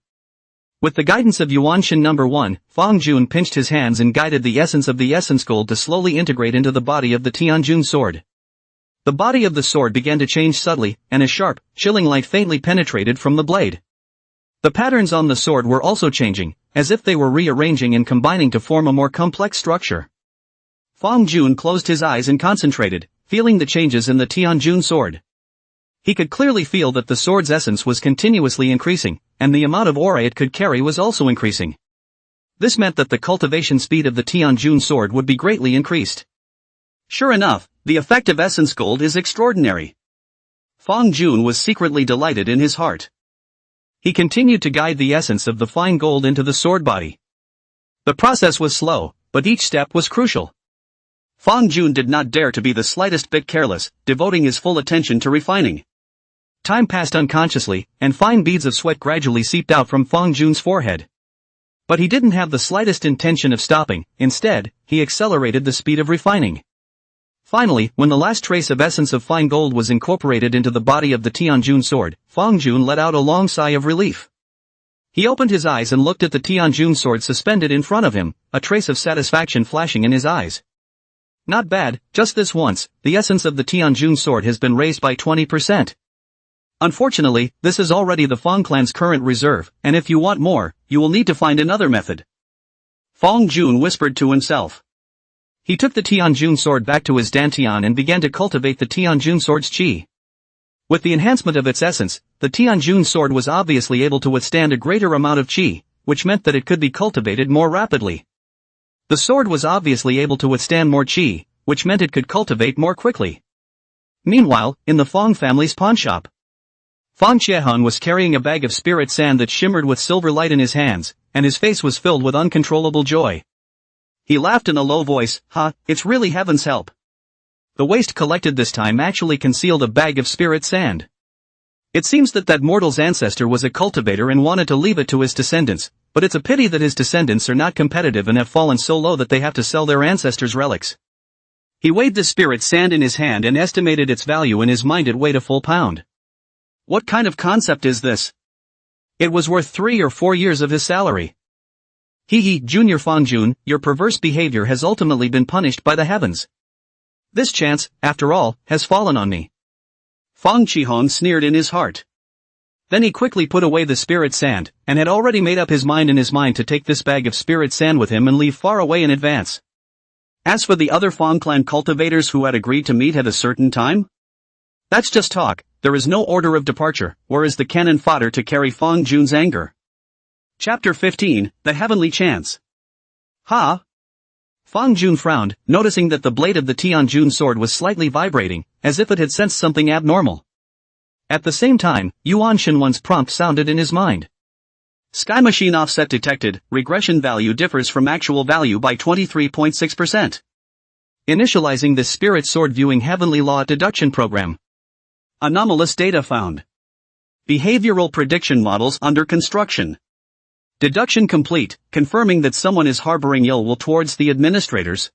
With the guidance of Yuan Shen #1, Fong Jun pinched his hands and guided the essence of the essence gold to slowly integrate into the body of the Tianjun sword. The body of the sword began to change subtly, and a sharp, chilling light faintly penetrated from the blade. The patterns on the sword were also changing, as if they were rearranging and combining to form a more complex structure. Fong Jun closed his eyes and concentrated, feeling the changes in the Tianjun sword. He could clearly feel that the sword's essence was continuously increasing, and the amount of aura it could carry was also increasing. This meant that the cultivation speed of the Tianjun sword would be greatly increased. Sure enough, the effective essence gold is extraordinary. Fong Jun was secretly delighted in his heart. He continued to guide the essence of the fine gold into the sword body. The process was slow, but each step was crucial. Fong Jun did not dare to be the slightest bit careless, devoting his full attention to refining. Time passed unconsciously, and fine beads of sweat gradually seeped out from Fong Jun's forehead. But he didn't have the slightest intention of stopping. Instead, he accelerated the speed of refining. Finally, when the last trace of essence of fine gold was incorporated into the body of the Tianjun sword, Fang Jun let out a long sigh of relief. He opened his eyes and looked at the Tianjun sword suspended in front of him, a trace of satisfaction flashing in his eyes. Not bad, just this once, the essence of the Tianjun sword has been raised by 20%. Unfortunately, this is already the Fang clan's current reserve, and if you want more, you will need to find another method. Fang Jun whispered to himself. He took the Tianjun sword back to his dantian and began to cultivate the Tianjun sword's qi. With the enhancement of its essence, the Tianjun sword was obviously able to withstand a greater amount of qi, which meant that it could be cultivated more rapidly. The sword was obviously able to withstand more qi, which meant it could cultivate more quickly. Meanwhile, in the Fang family's pawnshop, Fong Tianxiong was carrying a bag of spirit sand that shimmered with silver light in his hands, and his face was filled with uncontrollable joy. He laughed in a low voice, it's really heaven's help. The waste collected this time actually concealed a bag of spirit sand. It seems that mortal's ancestor was a cultivator and wanted to leave it to his descendants, but it's a pity that his descendants are not competitive and have fallen so low that they have to sell their ancestors' relics. He weighed the spirit sand in his hand and estimated its value in his mind at weighed a full pound. What kind of concept is this? It was worth 3 or 4 years of his salary. Junior Fang Jun, your perverse behavior has ultimately been punished by the heavens. This chance, after all, has fallen on me. Fang Tianxiong sneered in his heart. Then he quickly put away the spirit sand, and had already made up his mind to take this bag of spirit sand with him and leave far away in advance. As for the other Fang clan cultivators who had agreed to meet at a certain time, that's just talk. There is no order of departure, or is the cannon fodder to carry Fang Jun's anger. Chapter 15, The Heavenly Chance. Fang Jun frowned, noticing that the blade of the Tianjun sword was slightly vibrating, as if it had sensed something abnormal. At the same time, Yuan Shen one's prompt sounded in his mind. Sky machine offset detected, regression value differs from actual value by 23.6%. Initializing this spirit sword viewing heavenly law deduction program. Anomalous data found. Behavioral prediction models under construction. Deduction complete, confirming that someone is harboring ill will towards the administrators.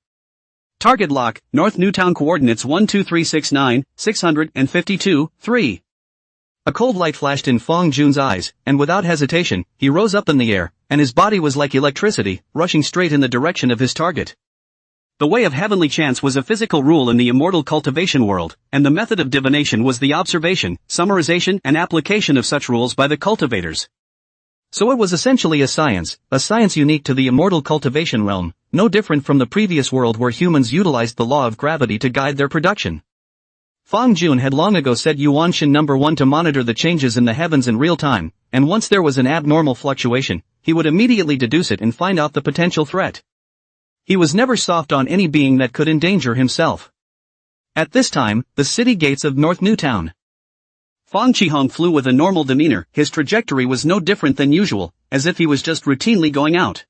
Target lock, North Newtown coordinates 12369, 652, 3. A cold light flashed in Fang Jun's eyes, and without hesitation, he rose up in the air, and his body was like electricity, rushing straight in the direction of his target. The way of heavenly chance was a physical rule in the immortal cultivation world, and the method of divination was the observation, summarization and application of such rules by the cultivators. So it was essentially a science unique to the immortal cultivation realm, no different from the previous world where humans utilized the law of gravity to guide their production. Fang Jun had long ago set Yuan Shen #1 to monitor the changes in the heavens in real time, and once there was an abnormal fluctuation, he would immediately deduce it and find out the potential threat. He was never soft on any being that could endanger himself. At this time, the city gates of North Newtown. Fang Tianxiong flew with a normal demeanor. His trajectory was no different than usual, as if he was just routinely going out.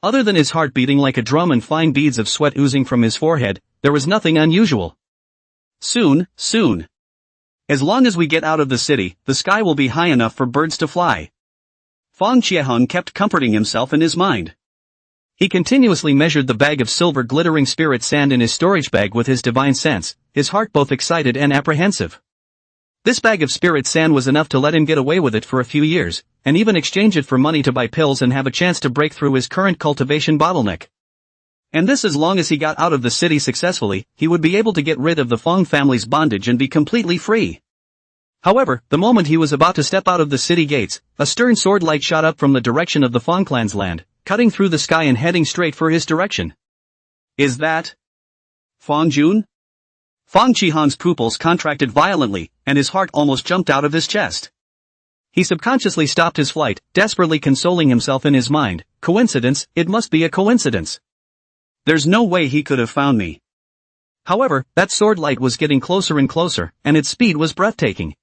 Other than his heart beating like a drum and fine beads of sweat oozing from his forehead, there was nothing unusual. Soon. As long as we get out of the city, the sky will be high enough for birds to fly. Fang Tianxiong kept comforting himself in his mind. He continuously measured the bag of silver glittering spirit sand in his storage bag with his divine sense, his heart both excited and apprehensive. This bag of spirit sand was enough to let him get away with it for a few years, and even exchange it for money to buy pills and have a chance to break through his current cultivation bottleneck. And this as long as he got out of the city successfully, he would be able to get rid of the Fang family's bondage and be completely free. However, the moment he was about to step out of the city gates, a stern sword light shot up from the direction of the Fang clan's land, cutting through the sky and heading straight for his direction. Is that Fang Jun? Fang Tianxiong's pupils contracted violently, and his heart almost jumped out of his chest. He subconsciously stopped his flight, desperately consoling himself in his mind. Coincidence, it must be a coincidence. There's no way he could have found me. However, that sword light was getting closer and closer, and its speed was breathtaking.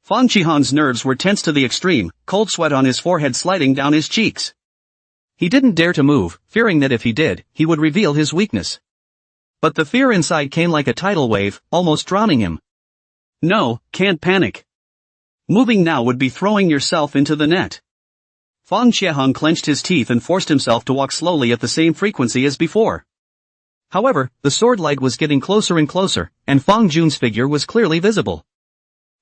Fang Tianxiong's nerves were tense to the extreme, cold sweat on his forehead sliding down his cheeks. He didn't dare to move, fearing that if he did, he would reveal his weakness. But the fear inside came like a tidal wave, almost drowning him. No, can't panic. Moving now would be throwing yourself into the net. Fong Tianxiong clenched his teeth and forced himself to walk slowly at the same frequency as before. However, the sword light was getting closer and closer, and Fang Jun's figure was clearly visible.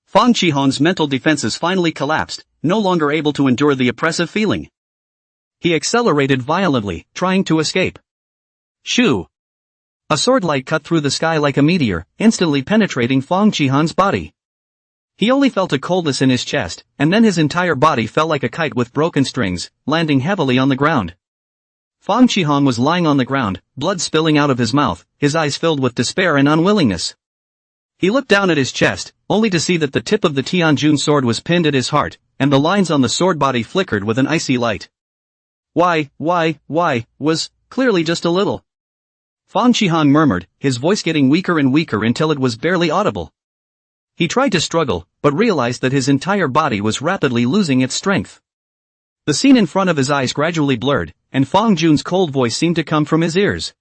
Fong Tianxiong's mental defenses finally collapsed, no longer able to endure the oppressive feeling. He accelerated violently, trying to escape. Shoo! A sword light cut through the sky like a meteor, instantly penetrating Fong Tianxiong's body. He only felt a coldness in his chest, and then his entire body fell like a kite with broken strings, landing heavily on the ground. Fong Tianxiong was lying on the ground, blood spilling out of his mouth, his eyes filled with despair and unwillingness. He looked down at his chest, only to see that the tip of the Tianjun sword was pinned at his heart, and the lines on the sword body flickered with an icy light. Why, was clearly just a little. Fong Tianxiong murmured, his voice getting weaker and weaker until it was barely audible. He tried to struggle, but realized that his entire body was rapidly losing its strength. The scene in front of his eyes gradually blurred, and Fong Jun's cold voice seemed to come from his ears.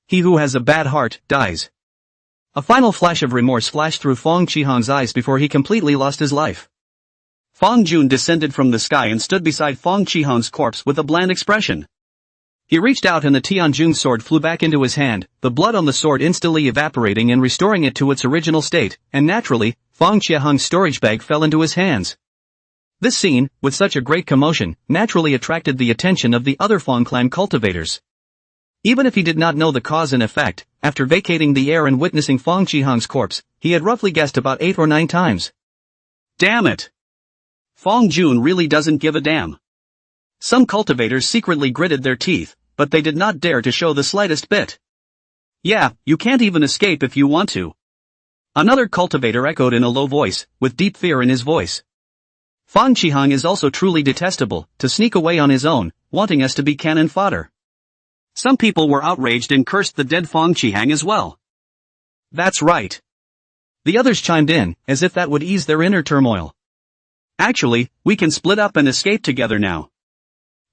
He who has a bad heart, dies. A final flash of remorse flashed through Fong Tianxiong's eyes before he completely lost his life. Fong Jun descended from the sky and stood beside Fong Tianxiong's corpse with a bland expression. He reached out and the Tianjun sword flew back into his hand, the blood on the sword instantly evaporating and restoring it to its original state, and naturally, Fong Tianxiong's storage bag fell into his hands. This scene, with such a great commotion, naturally attracted the attention of the other Fong clan cultivators. Even if he did not know the cause and effect, after vacating the air and witnessing Fong Tianxiong's corpse, he had roughly guessed about 8 or 9 times. Damn it! Fong Jun really doesn't give a damn. Some cultivators secretly gritted their teeth, but they did not dare to show the slightest bit. Yeah, you can't even escape if you want to. Another cultivator echoed in a low voice, with deep fear in his voice. Fong Tianxiong is also truly detestable, to sneak away on his own, wanting us to be cannon fodder. Some people were outraged and cursed the dead Fong Tianxiong as well. That's right. The others chimed in, as if that would ease their inner turmoil. Actually, we can split up and escape together now.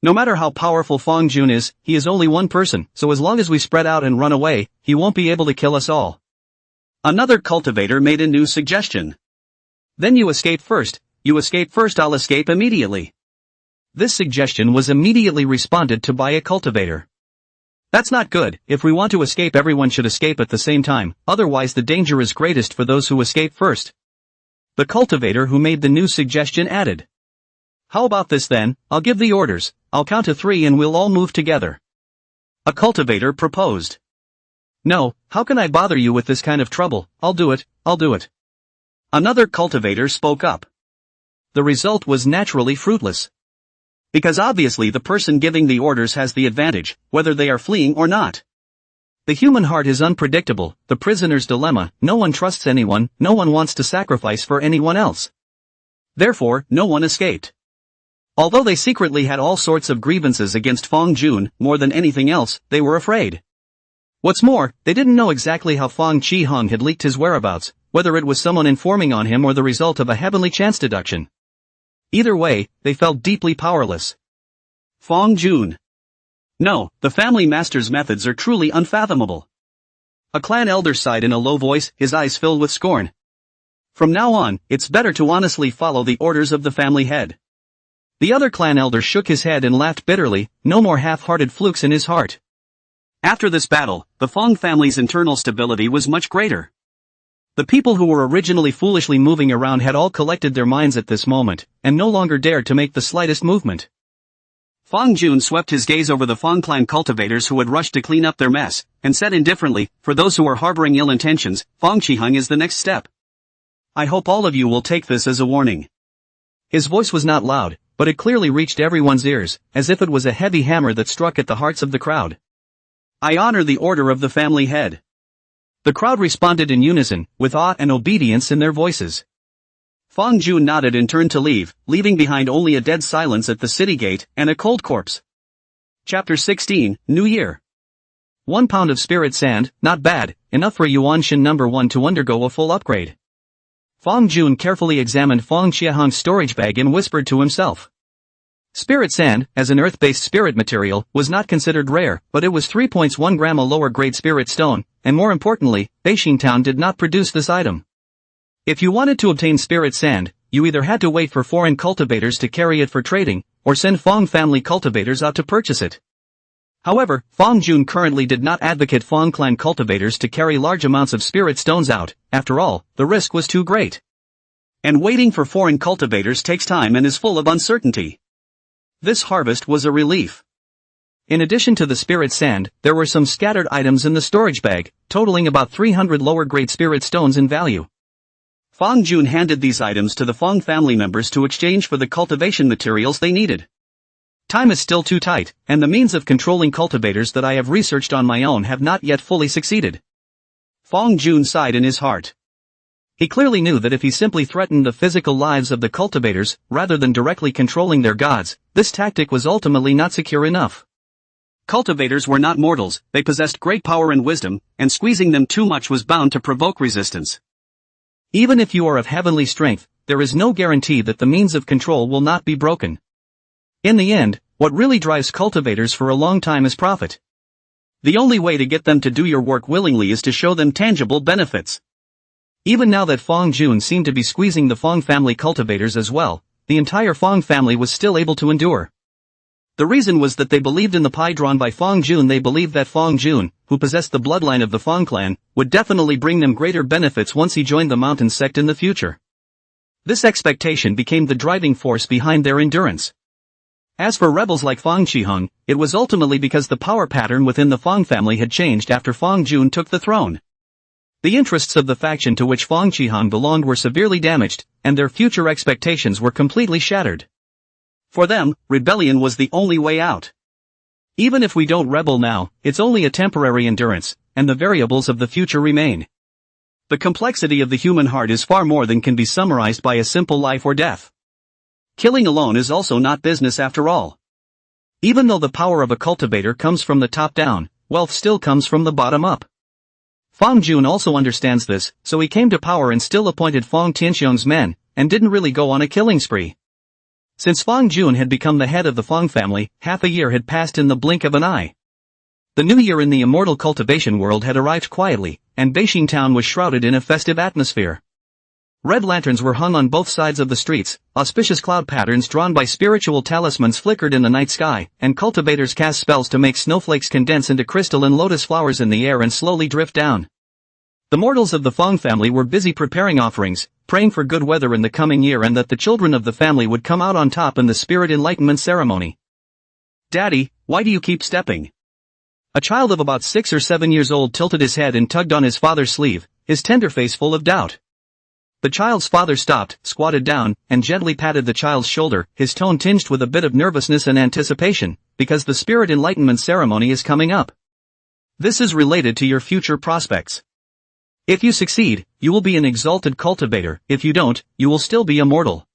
No matter how powerful Fong Jun is, he is only one person, so as long as we spread out and run away, he won't be able to kill us all. Another cultivator made a new suggestion. Then you escape first, I'll escape immediately. This suggestion was immediately responded to by a cultivator. That's not good. If we want to escape, everyone should escape at the same time, otherwise the danger is greatest for those who escape first. The cultivator who made the new suggestion added. How about this then, I'll give the orders, I'll count to 3 and we'll all move together. A cultivator proposed. No, how can I bother you with this kind of trouble, I'll do it. Another cultivator spoke up. The result was naturally fruitless. Because obviously the person giving the orders has the advantage, whether they are fleeing or not. The human heart is unpredictable, the prisoner's dilemma, no one trusts anyone, no one wants to sacrifice for anyone else. Therefore, no one escaped. Although they secretly had all sorts of grievances against Fong Jun, more than anything else, they were afraid. What's more, they didn't know exactly how Fong Tianxiong had leaked his whereabouts, whether it was someone informing on him or the result of a heavenly chance deduction. Either way, they felt deeply powerless. Fong Jun. No, the family master's methods are truly unfathomable. A clan elder sighed in a low voice, his eyes filled with scorn. From now on, it's better to honestly follow the orders of the family head. The other clan elder shook his head and laughed bitterly, no more half-hearted flukes in his heart. After this battle, the Fong family's internal stability was much greater. The people who were originally foolishly moving around had all collected their minds at this moment, and no longer dared to make the slightest movement. Fong Jun swept his gaze over the Fong clan cultivators who had rushed to clean up their mess, and said indifferently, for those who are harboring ill intentions, Fong Tianxiong is the next step. I hope all of you will take this as a warning. His voice was not loud, but it clearly reached everyone's ears, as if it was a heavy hammer that struck at the hearts of the crowd. I honor the order of the family head. The crowd responded in unison, with awe and obedience in their voices. Fong Jun nodded and turned to leave, leaving behind only a dead silence at the city gate, and a cold corpse. Chapter 16, New Year. 1 pound of spirit sand, not bad, enough for Yuan Shen number 1 to undergo a full upgrade. Fong Jun carefully examined Fong Tianxiong's storage bag and whispered to himself. Spirit sand, as an earth-based spirit material, was not considered rare, but it was 3.1 gram a lower-grade spirit stone, and more importantly, Beijing Town did not produce this item. If you wanted to obtain spirit sand, you either had to wait for foreign cultivators to carry it for trading, or send Fang family cultivators out to purchase it. However, Fang Jun currently did not advocate Fang clan cultivators to carry large amounts of spirit stones out. After all, the risk was too great. And waiting for foreign cultivators takes time and is full of uncertainty. This harvest was a relief. In addition to the spirit sand, there were some scattered items in the storage bag, totaling about 300 lower-grade spirit stones in value. Fang Jun handed these items to the Fang family members to exchange for the cultivation materials they needed. Time is still too tight, and the means of controlling cultivators that I have researched on my own have not yet fully succeeded. Fang Jun sighed in his heart. He clearly knew that if he simply threatened the physical lives of the cultivators, rather than directly controlling their gods, this tactic was ultimately not secure enough. Cultivators were not mortals, they possessed great power and wisdom, and squeezing them too much was bound to provoke resistance. Even if you are of heavenly strength, there is no guarantee that the means of control will not be broken. In the end, what really drives cultivators for a long time is profit. The only way to get them to do your work willingly is to show them tangible benefits. Even now that Fang Jun seemed to be squeezing the Fang family cultivators as well, the entire Fang family was still able to endure. The reason was that they believed in the pie drawn by Fang Jun. They believed that Fang Jun, who possessed the bloodline of the Fang clan, would definitely bring them greater benefits once he joined the mountain sect in the future. This expectation became the driving force behind their endurance. As for rebels like Fang Qiheng, it was ultimately because the power pattern within the Fang family had changed after Fang Jun took the throne. The interests of the faction to which Fang Qiheng belonged were severely damaged, and their future expectations were completely shattered. For them, rebellion was the only way out. Even if we don't rebel now, it's only a temporary endurance, and the variables of the future remain. The complexity of the human heart is far more than can be summarized by a simple life or death. Killing alone is also not business after all. Even though the power of a cultivator comes from the top down, wealth still comes from the bottom up. Fang Jun also understands this, so he came to power and still appointed Fong Tianxiong's men, and didn't really go on a killing spree. Since Fang Jun had become the head of the Fang family, half a year had passed in the blink of an eye. The new year in the immortal cultivation world had arrived quietly, and Beijing town was shrouded in a festive atmosphere. Red lanterns were hung on both sides of the streets, auspicious cloud patterns drawn by spiritual talismans flickered in the night sky, and cultivators cast spells to make snowflakes condense into crystalline lotus flowers in the air and slowly drift down. The mortals of the Fang family were busy preparing offerings, praying for good weather in the coming year and that the children of the family would come out on top in the spirit enlightenment ceremony. "Daddy, why do you keep stepping?" A child of about 6 or 7 years old tilted his head and tugged on his father's sleeve, his tender face full of doubt. The child's father stopped, squatted down, and gently patted the child's shoulder, his tone tinged with a bit of nervousness and anticipation, because the spirit enlightenment ceremony is coming up. This is related to your future prospects. If you succeed, you will be an exalted cultivator. If you don't, you will still be a mortal.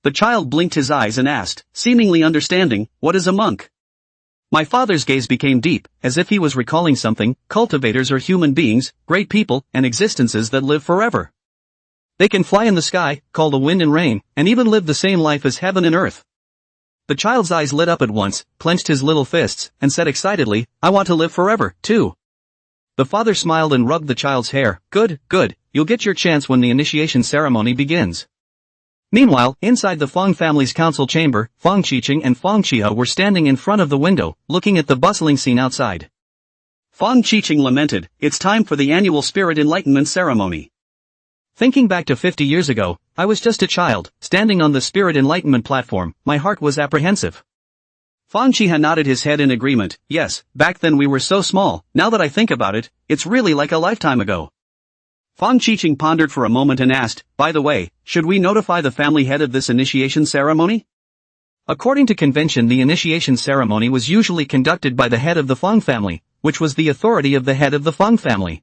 The child blinked his eyes and asked, seemingly understanding, "What is a monk?" My father's gaze became deep, as if he was recalling something. Cultivators are human beings, great people, and existences that live forever. They can fly in the sky, call the wind and rain, and even live the same life as heaven and earth. The child's eyes lit up at once, clenched his little fists, and said excitedly, "I want to live forever, too." The father smiled and rubbed the child's hair. Good, good, you'll get your chance when the initiation ceremony begins." Meanwhile, inside the Fang family's council chamber, Fang Qiqing and Fang Qihe were standing in front of the window, looking at the bustling scene outside. Fang Qiqing lamented, "It's time for the annual spirit enlightenment ceremony. Thinking back to 50 years ago, I was just a child, standing on the spirit enlightenment platform. My heart was apprehensive." Fang Qihe nodded his head in agreement. "Yes, back then we were so small. Now that I think about it, it's really like a lifetime ago." Fang Qiqing pondered for a moment and asked, "By the way, should we notify the family head of this initiation ceremony?" According to convention, the initiation ceremony was usually conducted by the head of the Fang family, which was the authority of the head of the Fang family.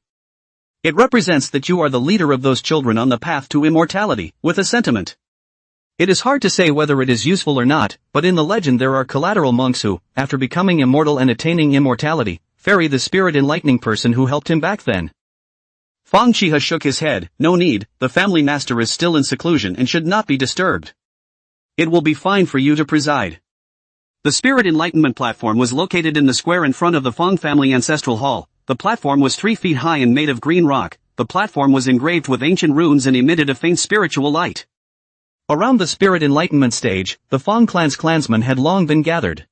It represents that you are the leader of those children on the path to immortality, with a sentiment. It is hard to say whether it is useful or not, but in the legend there are collateral monks who, after becoming immortal and attaining immortality, ferry the spirit enlightening person who helped him back then. Fang Qihe shook his head. "No need, the family master is still in seclusion and should not be disturbed. It will be fine for you to preside." The spirit enlightenment platform was located in the square in front of the Fang family ancestral hall. The platform was 3 feet high and made of green rock. The platform was engraved with ancient runes and emitted a faint spiritual light. Around the spirit enlightenment stage, the Fang clan's clansmen had long been gathered.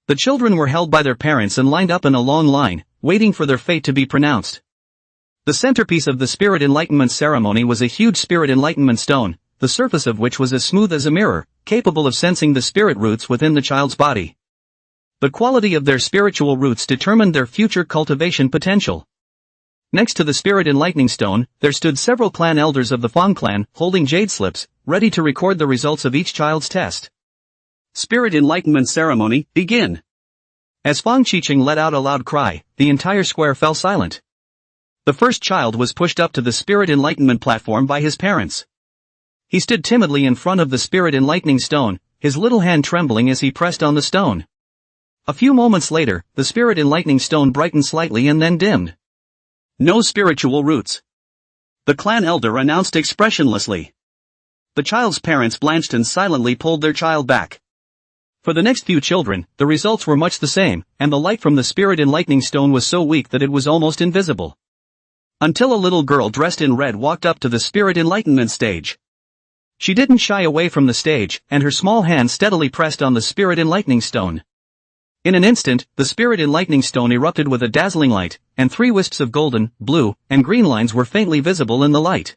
The children were held by their parents and lined up in a long line, waiting for their fate to be pronounced. The centerpiece of the spirit enlightenment ceremony was a huge spirit enlightenment stone, the surface of which was as smooth as a mirror, capable of sensing the spirit roots within the child's body. The quality of their spiritual roots determined their future cultivation potential. Next to the spirit enlightening stone, there stood several clan elders of the Fang clan, holding jade slips, ready to record the results of each child's test. Spirit enlightenment ceremony, begin. As Fong Tianxiong let out a loud cry, the entire square fell silent. The first child was pushed up to the spirit enlightenment platform by his parents. He stood timidly in front of the spirit enlightening stone, his little hand trembling as he pressed on the stone. A few moments later, the spirit enlightening stone brightened slightly and then dimmed. No spiritual roots. The clan elder announced expressionlessly. The child's parents blanched and silently pulled their child back. For the next few children, the results were much the same, and the light from the spirit enlightening stone was so weak that it was almost invisible. Until a little girl dressed in red walked up to the spirit enlightenment stage. She didn't shy away from the stage, and her small hand steadily pressed on the spirit enlightening stone. In an instant, the spirit enlightening stone erupted with a dazzling light, and 3 wisps of golden, blue, and green lines were faintly visible in the light.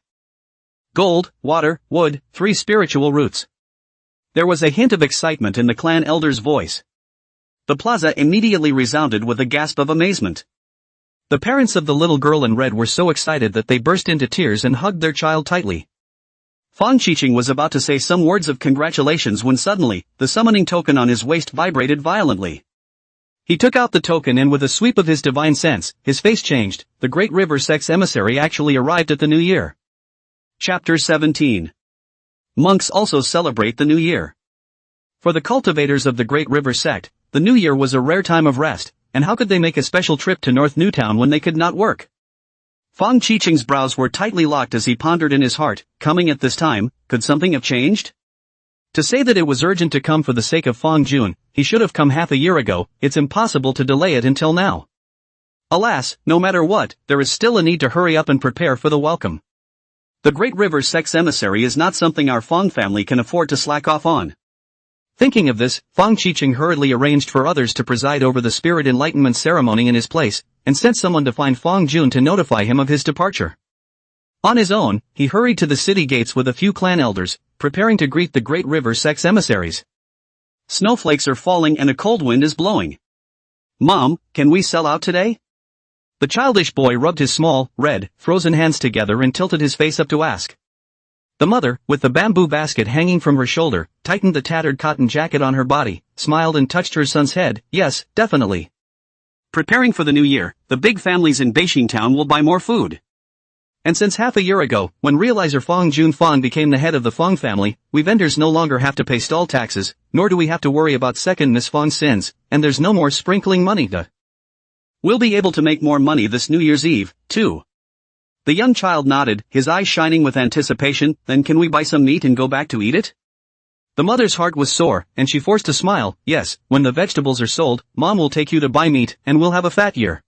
Gold, water, wood, 3 spiritual roots. There was a hint of excitement in the clan elder's voice. The plaza immediately resounded with a gasp of amazement. The parents of the little girl in red were so excited that they burst into tears and hugged their child tightly. Fong Tianxiong was about to say some words of congratulations when suddenly, the summoning token on his waist vibrated violently. He took out the token and with a sweep of his divine sense, his face changed. The Great River Sect's emissary actually arrived at the new year. Chapter 17. Monks also celebrate the new year. For the cultivators of the Great River Sect, the new year was a rare time of rest, and how could they make a special trip to North Newtown when they could not work? Fong Tianxiong's brows were tightly locked as he pondered in his heart, coming at this time, could something have changed? To say that it was urgent to come for the sake of Fang Jun, he should have come half a year ago. It's impossible to delay it until now. Alas, no matter what, there is still a need to hurry up and prepare for the welcome. The Great River Sect's emissary is not something our Fang family can afford to slack off on. Thinking of this, Fong Tianxiong hurriedly arranged for others to preside over the spirit enlightenment ceremony in his place, and sent someone to find Fang Jun to notify him of his departure. On his own, he hurried to the city gates with a few clan elders, preparing to greet the Great River Sect's emissaries. Snowflakes are falling and a cold wind is blowing. Mom, can we sell out today? The childish boy rubbed his small, red, frozen hands together and tilted his face up to ask. The mother, with the bamboo basket hanging from her shoulder, tightened the tattered cotton jacket on her body, smiled and touched her son's head. Yes, definitely. Preparing for the new year, the big families in Beijing town will buy more food. And since half a year ago, when realizer Fang Jun Fang became the head of the Fang family, we vendors no longer have to pay stall taxes, nor do we have to worry about second Miss Fang's sins, and there's no more sprinkling money. We'll be able to make more money this New Year's Eve, too. The young child nodded, his eyes shining with anticipation. Then can we buy some meat and go back to eat it? The mother's heart was sore, and she forced a smile. Yes, when the vegetables are sold, Mom will take you to buy meat, and we'll have a fat year.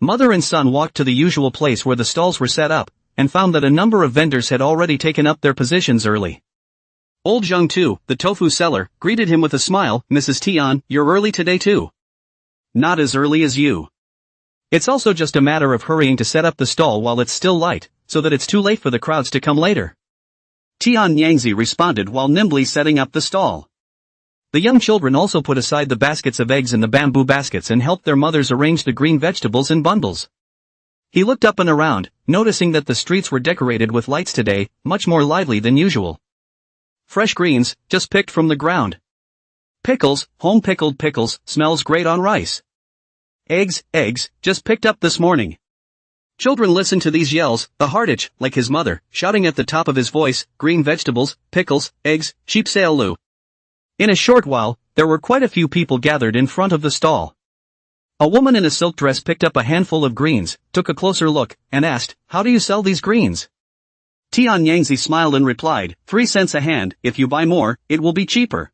Mother and son walked to the usual place where the stalls were set up, and found that a number of vendors had already taken up their positions early. Old Zheng too, the tofu seller, greeted him with a smile. Mrs. Tian, you're early today too. Not as early as you. It's also just a matter of hurrying to set up the stall while it's still light, so that it's too late for the crowds to come later. Tian Yangzi responded while nimbly setting up the stall. The young children also put aside the baskets of eggs in the bamboo baskets and helped their mothers arrange the green vegetables in bundles. He looked up and around, noticing that the streets were decorated with lights today, much more lively than usual. Fresh greens, just picked from the ground. Pickles, home-pickled pickles, smells great on rice. Eggs, just picked up this morning. Children listened to these yells, the heartich, like his mother, shouting at the top of his voice, green vegetables, pickles, eggs, sheep sale. In a short while, there were quite a few people gathered in front of the stall. A woman in a silk dress picked up a handful of greens, took a closer look, and asked, how do you sell these greens? Tian Yangzi smiled and replied, 3 cents a hand. If you buy more, it will be cheaper.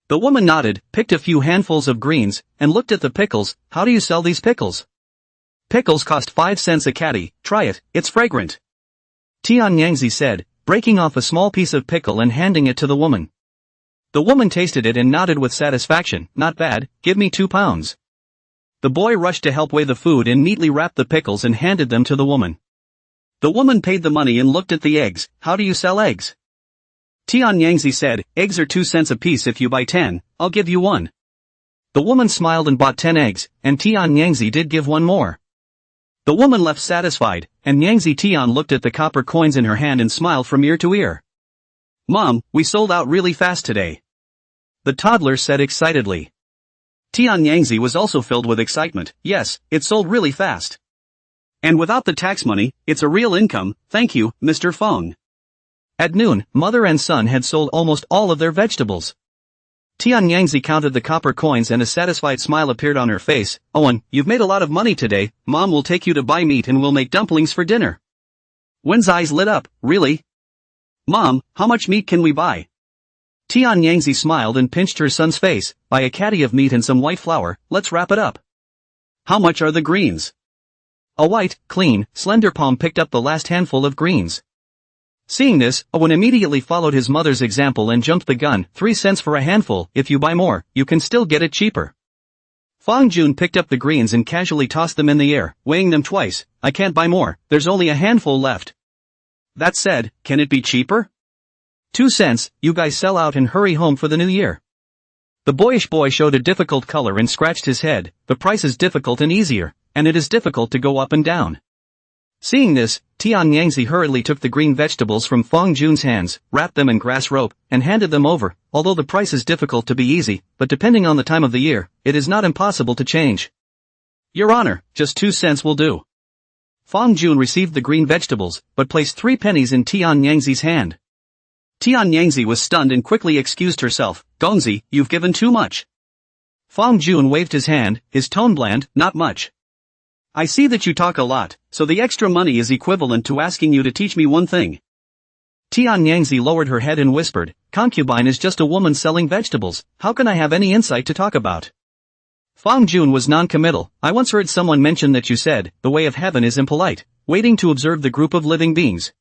The woman nodded, picked a few handfuls of greens, and looked at the pickles. How do you sell these pickles? Pickles cost 5 cents a caddy. Try it, it's fragrant. Tian Yangzi said, breaking off a small piece of pickle and handing it to the woman. The woman tasted it and nodded with satisfaction. Not bad, give me 2 pounds. The boy rushed to help weigh the food and neatly wrapped the pickles and handed them to the woman. The woman paid the money and looked at the eggs. How do you sell eggs? Tianyangzi said, eggs are 2 cents a piece. If you buy 10, I'll give you 1. The woman smiled and bought 10 eggs, and Tianyangzi did give 1 more. The woman left satisfied, and Yangzi Tian looked at the copper coins in her hand and smiled from ear to ear. Mom, we sold out really fast today. The toddler said excitedly. Tianyangzi was also filled with excitement. Yes, it sold really fast. And without the tax money, it's a real income, thank you, Mr. Fong. At noon, mother and son had sold almost all of their vegetables. Tianyangzi counted the copper coins and a satisfied smile appeared on her face. Owen, you've made a lot of money today. Mom will take you to buy meat and we'll make dumplings for dinner. Wen's eyes lit up. Really? Mom, how much meat can we buy? Tianyangzi smiled and pinched her son's face. Buy a caddy of meat and some white flour, let's wrap it up. How much are the greens? A white, clean, slender palm picked up the last handful of greens. Seeing this, Owen immediately followed his mother's example and jumped the gun. 3 cents for a handful. If you buy more, you can still get it cheaper. Fang Jun picked up the greens and casually tossed them in the air, weighing them twice. I can't buy more, there's only a handful left. That said, can it be cheaper? 2 cents, you guys sell out and hurry home for the new year. The boyish boy showed a difficult color and scratched his head. The price is difficult and easier, and it is difficult to go up and down. Seeing this, Tianyangzi hurriedly took the green vegetables from Fang Jun's hands, wrapped them in grass rope, and handed them over. Although the price is difficult to be easy, but depending on the time of the year, it is not impossible to change. Your Honor, just 2 cents will do. Fang Jun received the green vegetables, but placed 3 pennies in Tianyangzi's hand. Tianyangzi was stunned and quickly excused herself. Gongzi, you've given too much. Fang Jun waved his hand, his tone bland, not much. I see that you talk a lot, so the extra money is equivalent to asking you to teach me one thing. Tianyangzi lowered her head and whispered, concubine is just a woman selling vegetables, how can I have any insight to talk about? Fang Jun was non-committal. I once heard someone mention that you said, the way of heaven is impolite, waiting to observe the group of living beings.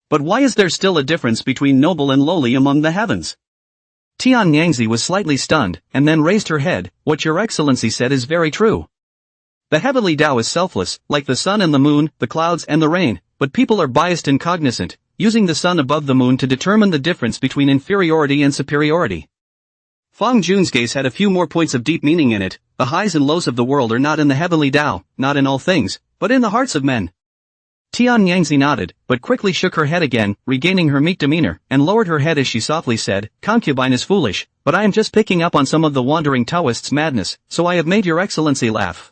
But why is there still a difference between noble and lowly among the heavens? Tianyangzi was slightly stunned, and then raised her head. What your excellency said is very true. The heavenly Tao is selfless, like the sun and the moon, the clouds and the rain, but people are biased and cognizant, using the sun above the moon to determine the difference between inferiority and superiority. Fang Jun's gaze had a few more points of deep meaning in it. The highs and lows of the world are not in the heavenly Tao, not in all things, but in the hearts of men. Tianyangzi nodded, but quickly shook her head again, regaining her meek demeanor, and lowered her head as she softly said, concubine is foolish, but I am just picking up on some of the wandering Taoists' madness, so I have made your excellency laugh.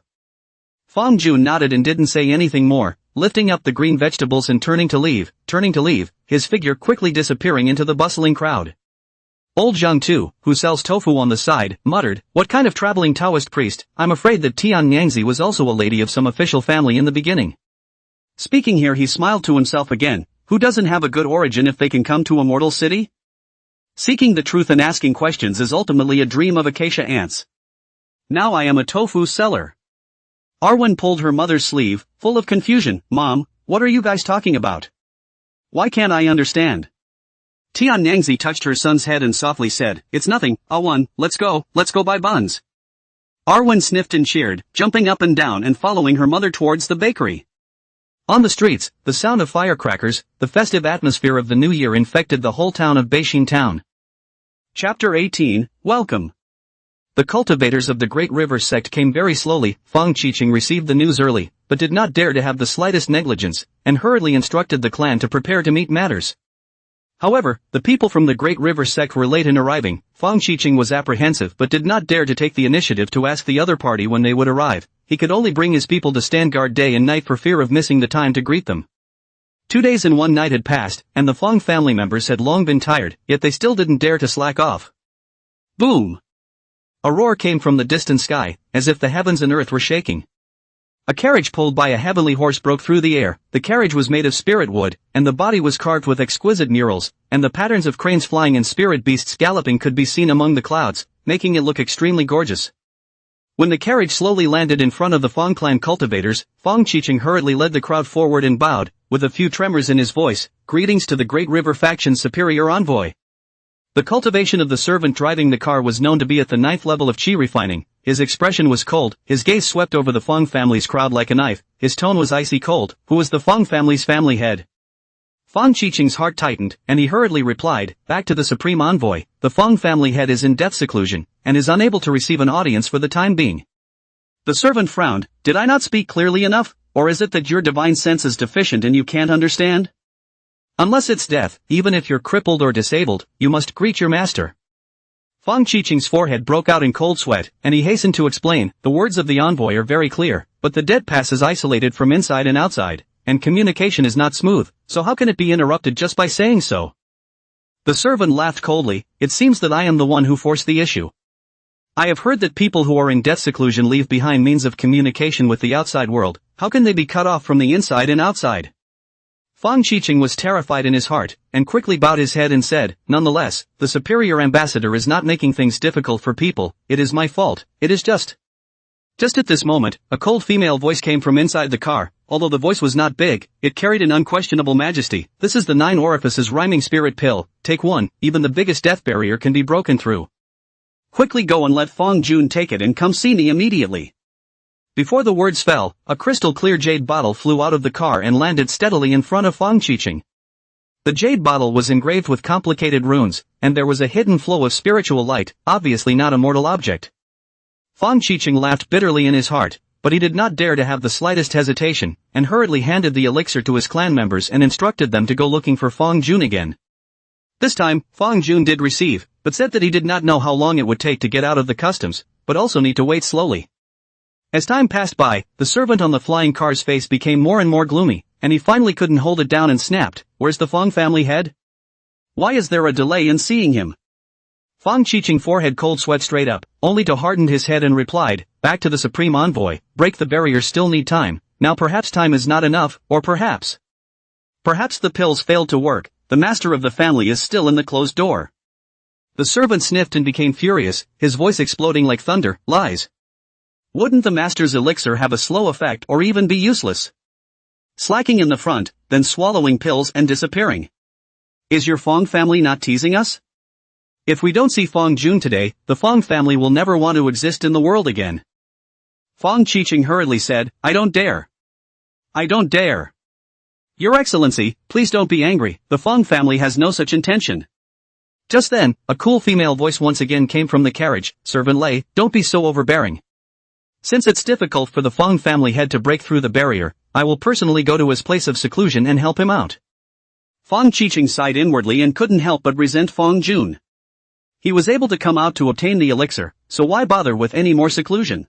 Fang Jun nodded and didn't say anything more, lifting up the green vegetables and turning to leave, his figure quickly disappearing into the bustling crowd. Old Zhang Tu, who sells tofu on the side, muttered, what kind of traveling Taoist priest? I'm afraid that Tianyangzi was also a lady of some official family in the beginning. Speaking here he smiled to himself again, who doesn't have a good origin if they can come to a mortal city? Seeking the truth and asking questions is ultimately a dream of acacia ants. Now I am a tofu seller. Arwen pulled her mother's sleeve, full of confusion. Mom, what are you guys talking about? Why can't I understand? Tianyangzi touched her son's head and softly said, it's nothing, Awan, let's go buy buns. Arwen sniffed and cheered, jumping up and down and following her mother towards the bakery. On the streets, the sound of firecrackers, the festive atmosphere of the new year infected the whole town of Beijing town. Chapter 18, Welcome. The cultivators of the Great River sect came very slowly. Fang Qiqing received the news early, but did not dare to have the slightest negligence, and hurriedly instructed the clan to prepare to meet matters. However, the people from the Great River sect were late in arriving. Fang Qiqing was apprehensive but did not dare to take the initiative to ask the other party when they would arrive. He could only bring his people to stand guard day and night for fear of missing the time to greet them. 2 days and 1 night had passed, and the Fang family members had long been tired, yet they still didn't dare to slack off. Boom! A roar came from the distant sky, as if the heavens and earth were shaking. A carriage pulled by a heavenly horse broke through the air. The carriage was made of spirit wood, and the body was carved with exquisite murals, and the patterns of cranes flying and spirit beasts galloping could be seen among the clouds, making it look extremely gorgeous. When the carriage slowly landed in front of the Fang clan cultivators, Fang Qiqing hurriedly led the crowd forward and bowed. with a few tremors in his voice, "Greetings to the Great River Faction's superior envoy." The cultivation of the servant driving the car was known to be at the 9th level of chi refining. His expression was cold, his gaze swept over the Fang family's crowd like a knife, his tone was icy cold. "Who was the Fang family's family head?" Fong Tianxiong's heart tightened, and he hurriedly replied, "Back to the Supreme Envoy, the Fang family head is in death seclusion, and is unable to receive an audience for the time being." The servant frowned. "Did I not speak clearly enough, or is it that your divine sense is deficient and you can't understand? Unless it's death, even if you're crippled or disabled, you must greet your master." Fong Tianxiong's forehead broke out in cold sweat, and he hastened to explain, "The words of the envoy are very clear, but the dead pass is isolated from inside and outside, and communication is not smooth, so how can it be interrupted just by saying so?" The servant laughed coldly. "It seems that I am the one who forced the issue. I have heard that people who are in death seclusion leave behind means of communication with the outside world. How can they be cut off from the inside and outside?" Fong Tianxiong was terrified in his heart, and quickly bowed his head and said, "Nonetheless, the superior ambassador is not making things difficult for people. It is my fault. It is just." Just at this moment, a cold female voice came from inside the car. Although the voice was not big, it carried an unquestionable majesty. "This is the 9 orifices rhyming spirit pill. Take one, even the biggest death barrier can be broken through. Quickly go and let Fong Jun take it and come see me immediately." Before the words fell, a crystal-clear jade bottle flew out of the car and landed steadily in front of Fong Tianxiong. The jade bottle was engraved with complicated runes, and there was a hidden flow of spiritual light, obviously not a mortal object. Fong Tianxiong laughed bitterly in his heart, but he did not dare to have the slightest hesitation, and hurriedly handed the elixir to his clan members and instructed them to go looking for Fong Jun again. This time, Fong Jun did receive, but said that he did not know how long it would take to get out of the customs, but also need to wait slowly. As time passed by, the servant on the flying car's face became more and more gloomy, and he finally couldn't hold it down and snapped, "Where's the Fong family head? Why is there a delay in seeing him?" Fong Tianxiong's forehead cold sweat straight up, only to harden his head and replied, "Back to the Supreme Envoy, break the barrier still need time, now perhaps time is not enough, or perhaps the pills failed to work, the master of the family is still in the closed door." The servant sniffed and became furious, his voice exploding like thunder, "Lies! Wouldn't the master's elixir have a slow effect or even be useless? Slacking in the front, then swallowing pills and disappearing. Is your Fong family not teasing us? If we don't see Fong Jun today, the Fong family will never want to exist in the world again." Fong Tianxiong hurriedly said, "I don't dare. I don't dare. Your Excellency, please don't be angry, the Fong family has no such intention." Just then, a cool female voice once again came from the carriage, "Servant Lei, don't be so overbearing. Since it's difficult for the Fong family head to break through the barrier, I will personally go to his place of seclusion and help him out." Fong Tianxiong sighed inwardly and couldn't help but resent Fong Jun. He was able to come out to obtain the elixir, so why bother with any more seclusion?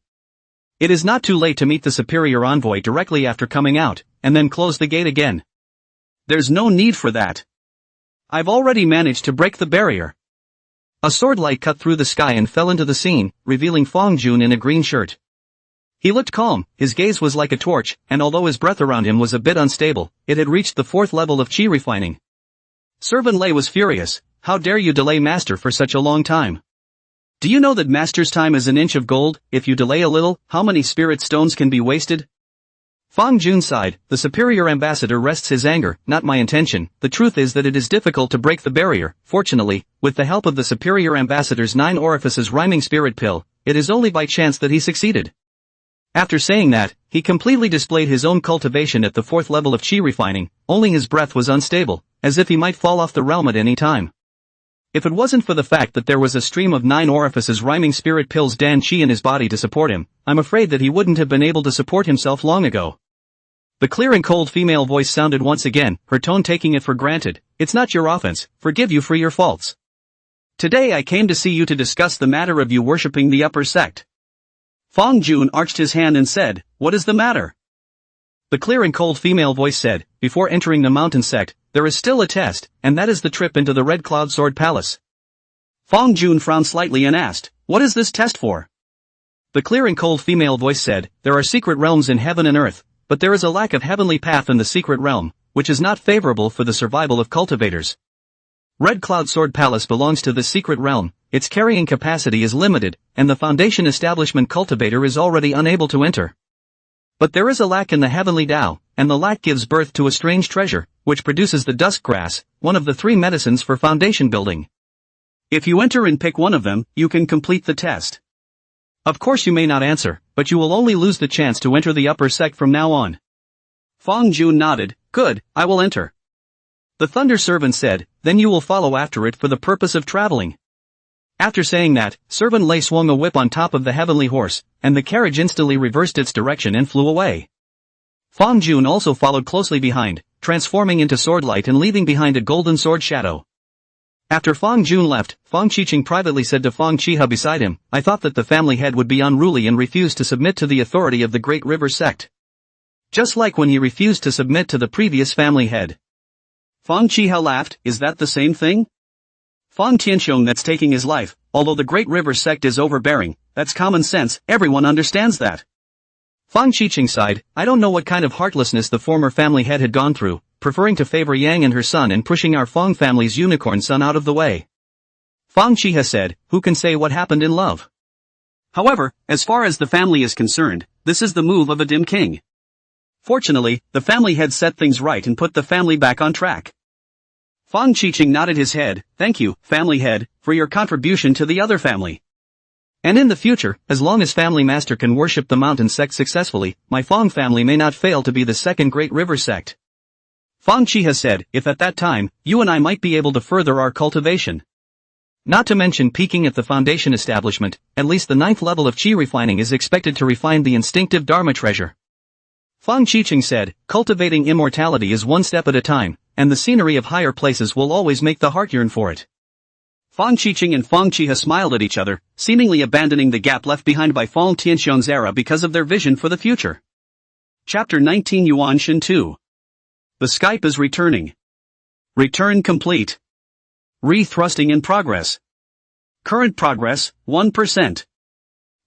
It is not too late to meet the superior envoy directly after coming out, and then close the gate again. There's no need for that. I've already managed to break the barrier. A sword light cut through the sky and fell into the scene, revealing Fong Jun in a green shirt. He looked calm, his gaze was like a torch, and although his breath around him was a bit unstable, it had reached the 4th level of chi refining. Servant Lei was furious. "How dare you delay Master for such a long time? Do you know that Master's time is an inch of gold? If you delay a little, how many spirit stones can be wasted?" Fong Jun sighed. "The superior ambassador rests his anger, not my intention. The truth is that it is difficult to break the barrier. Fortunately, with the help of the superior ambassador's 9 orifices rhyming spirit pill, it is only by chance that he succeeded." After saying that, he completely displayed his own cultivation at the 4th level of chi refining, only his breath was unstable, as if he might fall off the realm at any time. If it wasn't for the fact that there was a stream of 9 orifices rhyming spirit pills Dan Chi in his body to support him, I'm afraid that he wouldn't have been able to support himself long ago. The clear and cold female voice sounded once again, her tone taking it for granted, "It's not your offense, forgive you for your faults. Today I came to see you to discuss the matter of you worshipping the upper sect." Fong Jun arched his hand and said, "What is the matter?" The clear and cold female voice said, "Before entering the mountain sect, there is still a test, and that is the trip into the Red Cloud Sword Palace." Fong Jun frowned slightly and asked, "What is this test for?" The clear and cold female voice said, "There are secret realms in heaven and earth, but there is a lack of heavenly path in the secret realm, which is not favorable for the survival of cultivators. Red Cloud Sword Palace belongs to the secret realm, its carrying capacity is limited, and the Foundation establishment cultivator is already unable to enter. But there is a lack in the heavenly Tao, and the lack gives birth to a strange treasure, which produces the dusk grass, one of the 3 medicines for foundation building. If you enter and pick one of them, you can complete the test. Of course you may not answer, but you will only lose the chance to enter the upper sect from now on. Fong Jun nodded. Good, I will enter. The Thunder Servant said, then you will follow after it for the purpose of traveling. After saying that, Servant Lei swung a whip on top of the heavenly horse, and the carriage instantly reversed its direction and flew away. Fong Jun also followed closely behind, transforming into swordlight and leaving behind a golden sword shadow. After Fong Jun left, Fong Qiqing privately said to Fong Qiha beside him, I thought that the family head would be unruly and refuse to submit to the authority of the Great River sect. Just like when he refused to submit to the previous family head. Fong Qiha laughed, is that the same thing? Fong Tianxiong that's taking his life, although the Great River sect is overbearing, that's common sense, everyone understands that. Fong Qiqing sighed, I don't know what kind of heartlessness the former family head had gone through, preferring to favor Yang and her son and pushing our Fong family's unicorn son out of the way. Fong Qiha said, who can say what happened in love? However, as far as the family is concerned, this is the move of a dim king. Fortunately, the family head set things right and put the family back on track. Fong Qiqing nodded his head, thank you, family head, for your contribution to the other family. And in the future, as long as family master can worship the mountain sect successfully, my Fong family may not fail to be the second Great River sect. Fong Qiha said, if at that time, you and I might be able to further our cultivation. Not to mention peaking at the foundation establishment, at least the 9th level of Qi refining is expected to refine the instinctive Dharma treasure. Fong Qiqing said, cultivating immortality is one step at a time, and the scenery of higher places will always make the heart yearn for it. Fong Qiqing and Fong Qiha smiled at each other, seemingly abandoning the gap left behind by Fong Tianxiong's era because of their vision for the future. Chapter 19 Yuan Shen 2. The Skype is returning. Return complete. Re-thrusting in progress. Current progress, 1%.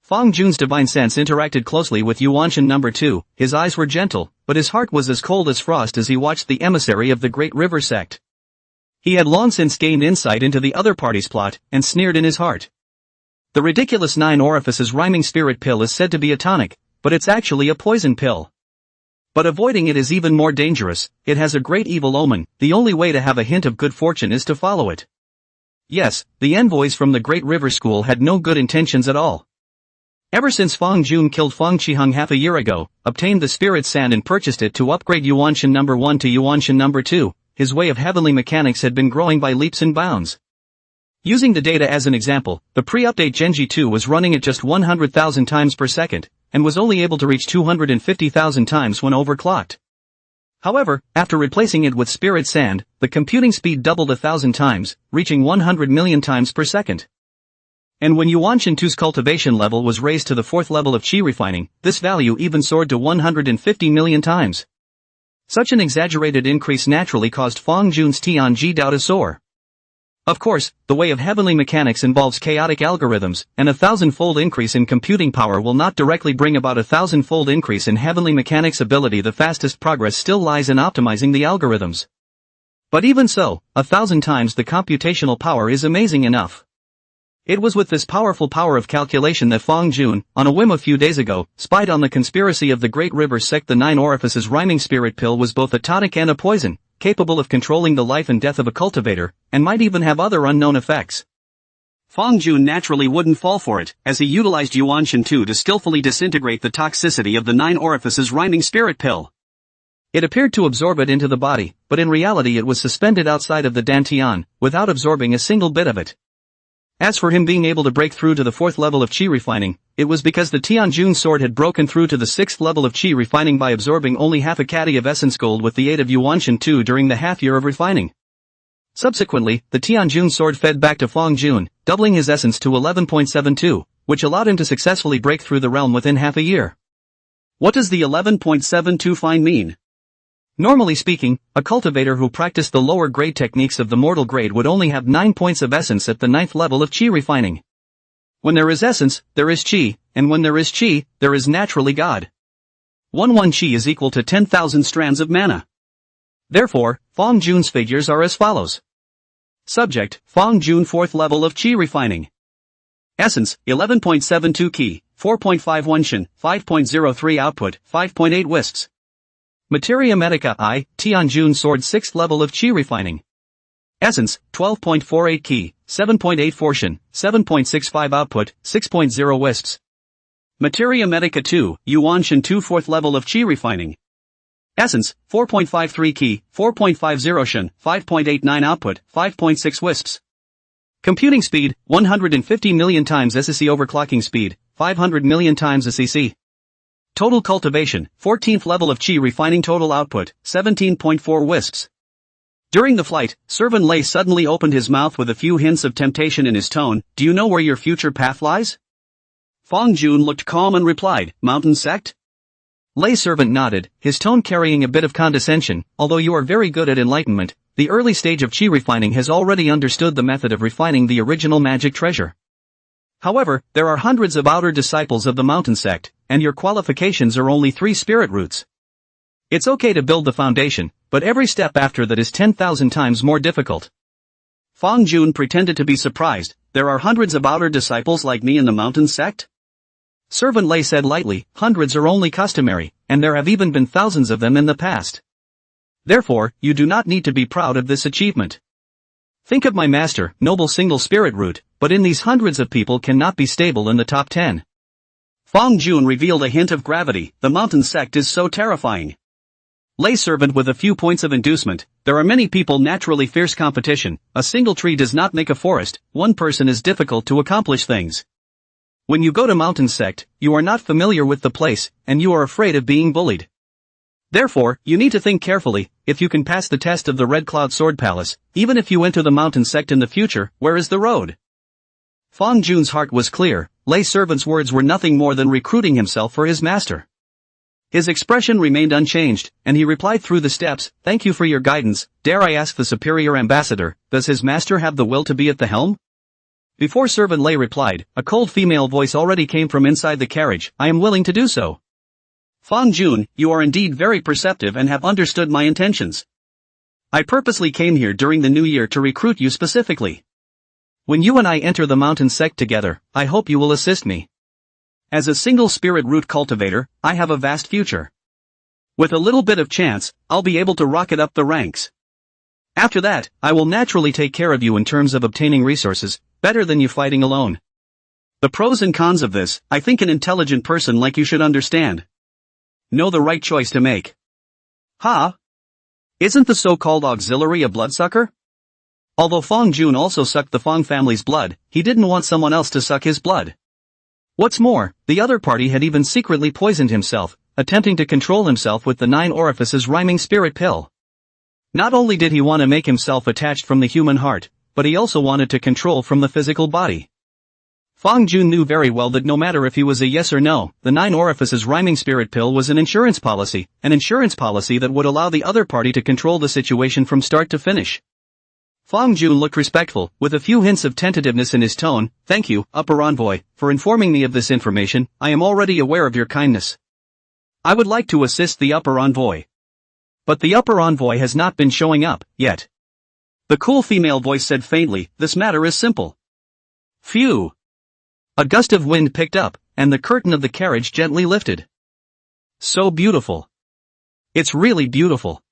Fong Jun's divine sense interacted closely with Yuan Shen number 2, his eyes were gentle, but his heart was as cold as frost as he watched the emissary of the Great River sect. He had long since gained insight into the other party's plot, and sneered in his heart. The ridiculous 9 orifices rhyming spirit pill is said to be a tonic, but it's actually a poison pill. But avoiding it is even more dangerous, it has a great evil omen, the only way to have a hint of good fortune is to follow it. Yes, the envoys from the Great River School had no good intentions at all. Ever since Fong Jun killed Fong Qiheng half a year ago, obtained the spirit sand and purchased it to upgrade Yuan Shen number 1 to Yuan Shen number 2, his way of heavenly mechanics had been growing by leaps and bounds. Using the data as an example, the pre-update Genji 2 was running at just 100,000 times per second, and was only able to reach 250,000 times when overclocked. However, after replacing it with spirit sand, the computing speed doubled 1,000 times, reaching 100 million times per second. And when Yuan Shen 2's cultivation level was raised to the 4th level of Qi refining, this value even soared to 150 million times. Such an exaggerated increase naturally caused Fong Jun's Tianji Dao to soar. Of course, the way of heavenly mechanics involves chaotic algorithms, and 1,000-fold increase in computing power will not directly bring about 1,000-fold increase in heavenly mechanics ability. The fastest progress still lies in optimizing the algorithms. But even so, 1,000 times the computational power is amazing enough. It was with this powerful power of calculation that Fong Jun, on a whim a few days ago, spied on the conspiracy of the Great River sect. The 9 orifices rhyming spirit pill was both a tonic and a poison, capable of controlling the life and death of a cultivator, and might even have other unknown effects. Fong Jun naturally wouldn't fall for it, as he utilized Yuan Shen 2 to skillfully disintegrate the toxicity of the 9 orifices rhyming spirit pill. It appeared to absorb it into the body, but in reality it was suspended outside of the dantian, without absorbing a single bit of it. As for him being able to break through to the 4th level of Qi refining, it was because the Tianjun sword had broken through to the 6th level of Qi refining by absorbing only half a caddy of essence gold with the aid of Yuan Shen 2 during the half year of refining. Subsequently, the Tianjun sword fed back to Fong Jun, doubling his essence to 11.72, which allowed him to successfully break through the realm within half a year. What does the 11.72 fine mean? Normally speaking, a cultivator who practiced the lower grade techniques of the mortal grade would only have 9 points of essence at the 9th level of Qi refining. When there is essence, there is Qi, and when there is Qi, there is naturally God. 1 Qi is equal to 10,000 strands of mana. Therefore, Fong Jun's figures are as follows. Subject, Fong Jun 4th level of Qi refining. Essence, 11.72 Qi, 4.51 Shen, 5.03 output, 5.8 wisps. Materia Medica I, Tianjun Sword 6th level of Qi refining. Essence, 12.48 Qi, 7.8 Fortune, 7.65 output, 6.0 wisps. Materia Medica 2, Yuan Shen 2 4th level of Qi refining. Essence, 4.53 Qi, 4.50 Shen, 5.89 output, 5.6 wisps. Computing speed, 150 million times SSC overclocking speed, 500 million times SEC. Total cultivation, 14th level of Qi refining total output, 17.4 wisps. During the flight, Servant Lei suddenly opened his mouth with a few hints of temptation in his tone. Do you know where your future path lies? Fong Jun looked calm and replied, Mountain Sect? Lei Servant nodded, his tone carrying a bit of condescension. Although you are very good at enlightenment, the early stage of Qi refining has already understood the method of refining the original magic treasure. However, there are hundreds of outer disciples of the Mountain Sect, and your qualifications are only 3 spirit roots. It's okay to build the foundation, but every step after that is 10,000 times more difficult. Fong Jun pretended to be surprised. There are hundreds of outer disciples like me in the Mountain Sect? Servant Lei said lightly, hundreds are only customary, and there have even been thousands of them in the past. Therefore, you do not need to be proud of this achievement. Think of my master, noble single spirit root, but in these hundreds of people cannot be stable in the top 10. Fong Jun revealed a hint of gravity. The Mountain Sect is so terrifying. Lay Servant with a few points of inducement. There are many people naturally fierce competition. A single tree does not make a forest. One person is difficult to accomplish things. When you go to Mountain Sect, you are not familiar with the place, and you are afraid of being bullied. Therefore, you need to think carefully. If you can pass the test of the Red Cloud Sword Palace, even if you enter the Mountain Sect in the future, where is the road? Fong Jun's heart was clear. Lay Servant's words were nothing more than recruiting himself for his master. His expression remained unchanged, and he replied through the steps, Thank you for your guidance. Dare I ask the superior ambassador, does his master have the will to be at the helm? Before Servant Lei replied, a cold female voice already came from inside the carriage. I am willing to do so. Fong Jun, you are indeed very perceptive and have understood my intentions. I purposely came here during the new year to recruit you specifically. When you and I enter the Mountain Sect together, I hope you will assist me. As a single spirit root cultivator, I have a vast future. With a little bit of chance, I'll be able to rocket up the ranks. After that, I will naturally take care of you in terms of obtaining resources, better than you fighting alone. The pros and cons of this, I think an intelligent person like you should understand. Know the right choice to make. Ha! Isn't the so-called auxiliary a bloodsucker? Although Fong Jun also sucked the Fong family's blood, he didn't want someone else to suck his blood. What's more, the other party had even secretly poisoned himself, attempting to control himself with the 9 orifices rhyming spirit pill. Not only did he want to make himself attached from the human heart, but he also wanted to control from the physical body. Fong Jun knew very well that no matter if he was a yes or no, the 9 orifices rhyming spirit pill was an insurance policy that would allow the other party to control the situation from start to finish. Fong Jun looked respectful, with a few hints of tentativeness in his tone. Thank you, Upper Envoy, for informing me of this information. I am already aware of your kindness. I would like to assist the Upper Envoy. But the Upper Envoy has not been showing up, yet. The cool female voice said faintly, this matter is simple. Phew. A gust of wind picked up, and the curtain of the carriage gently lifted. So beautiful. It's really beautiful.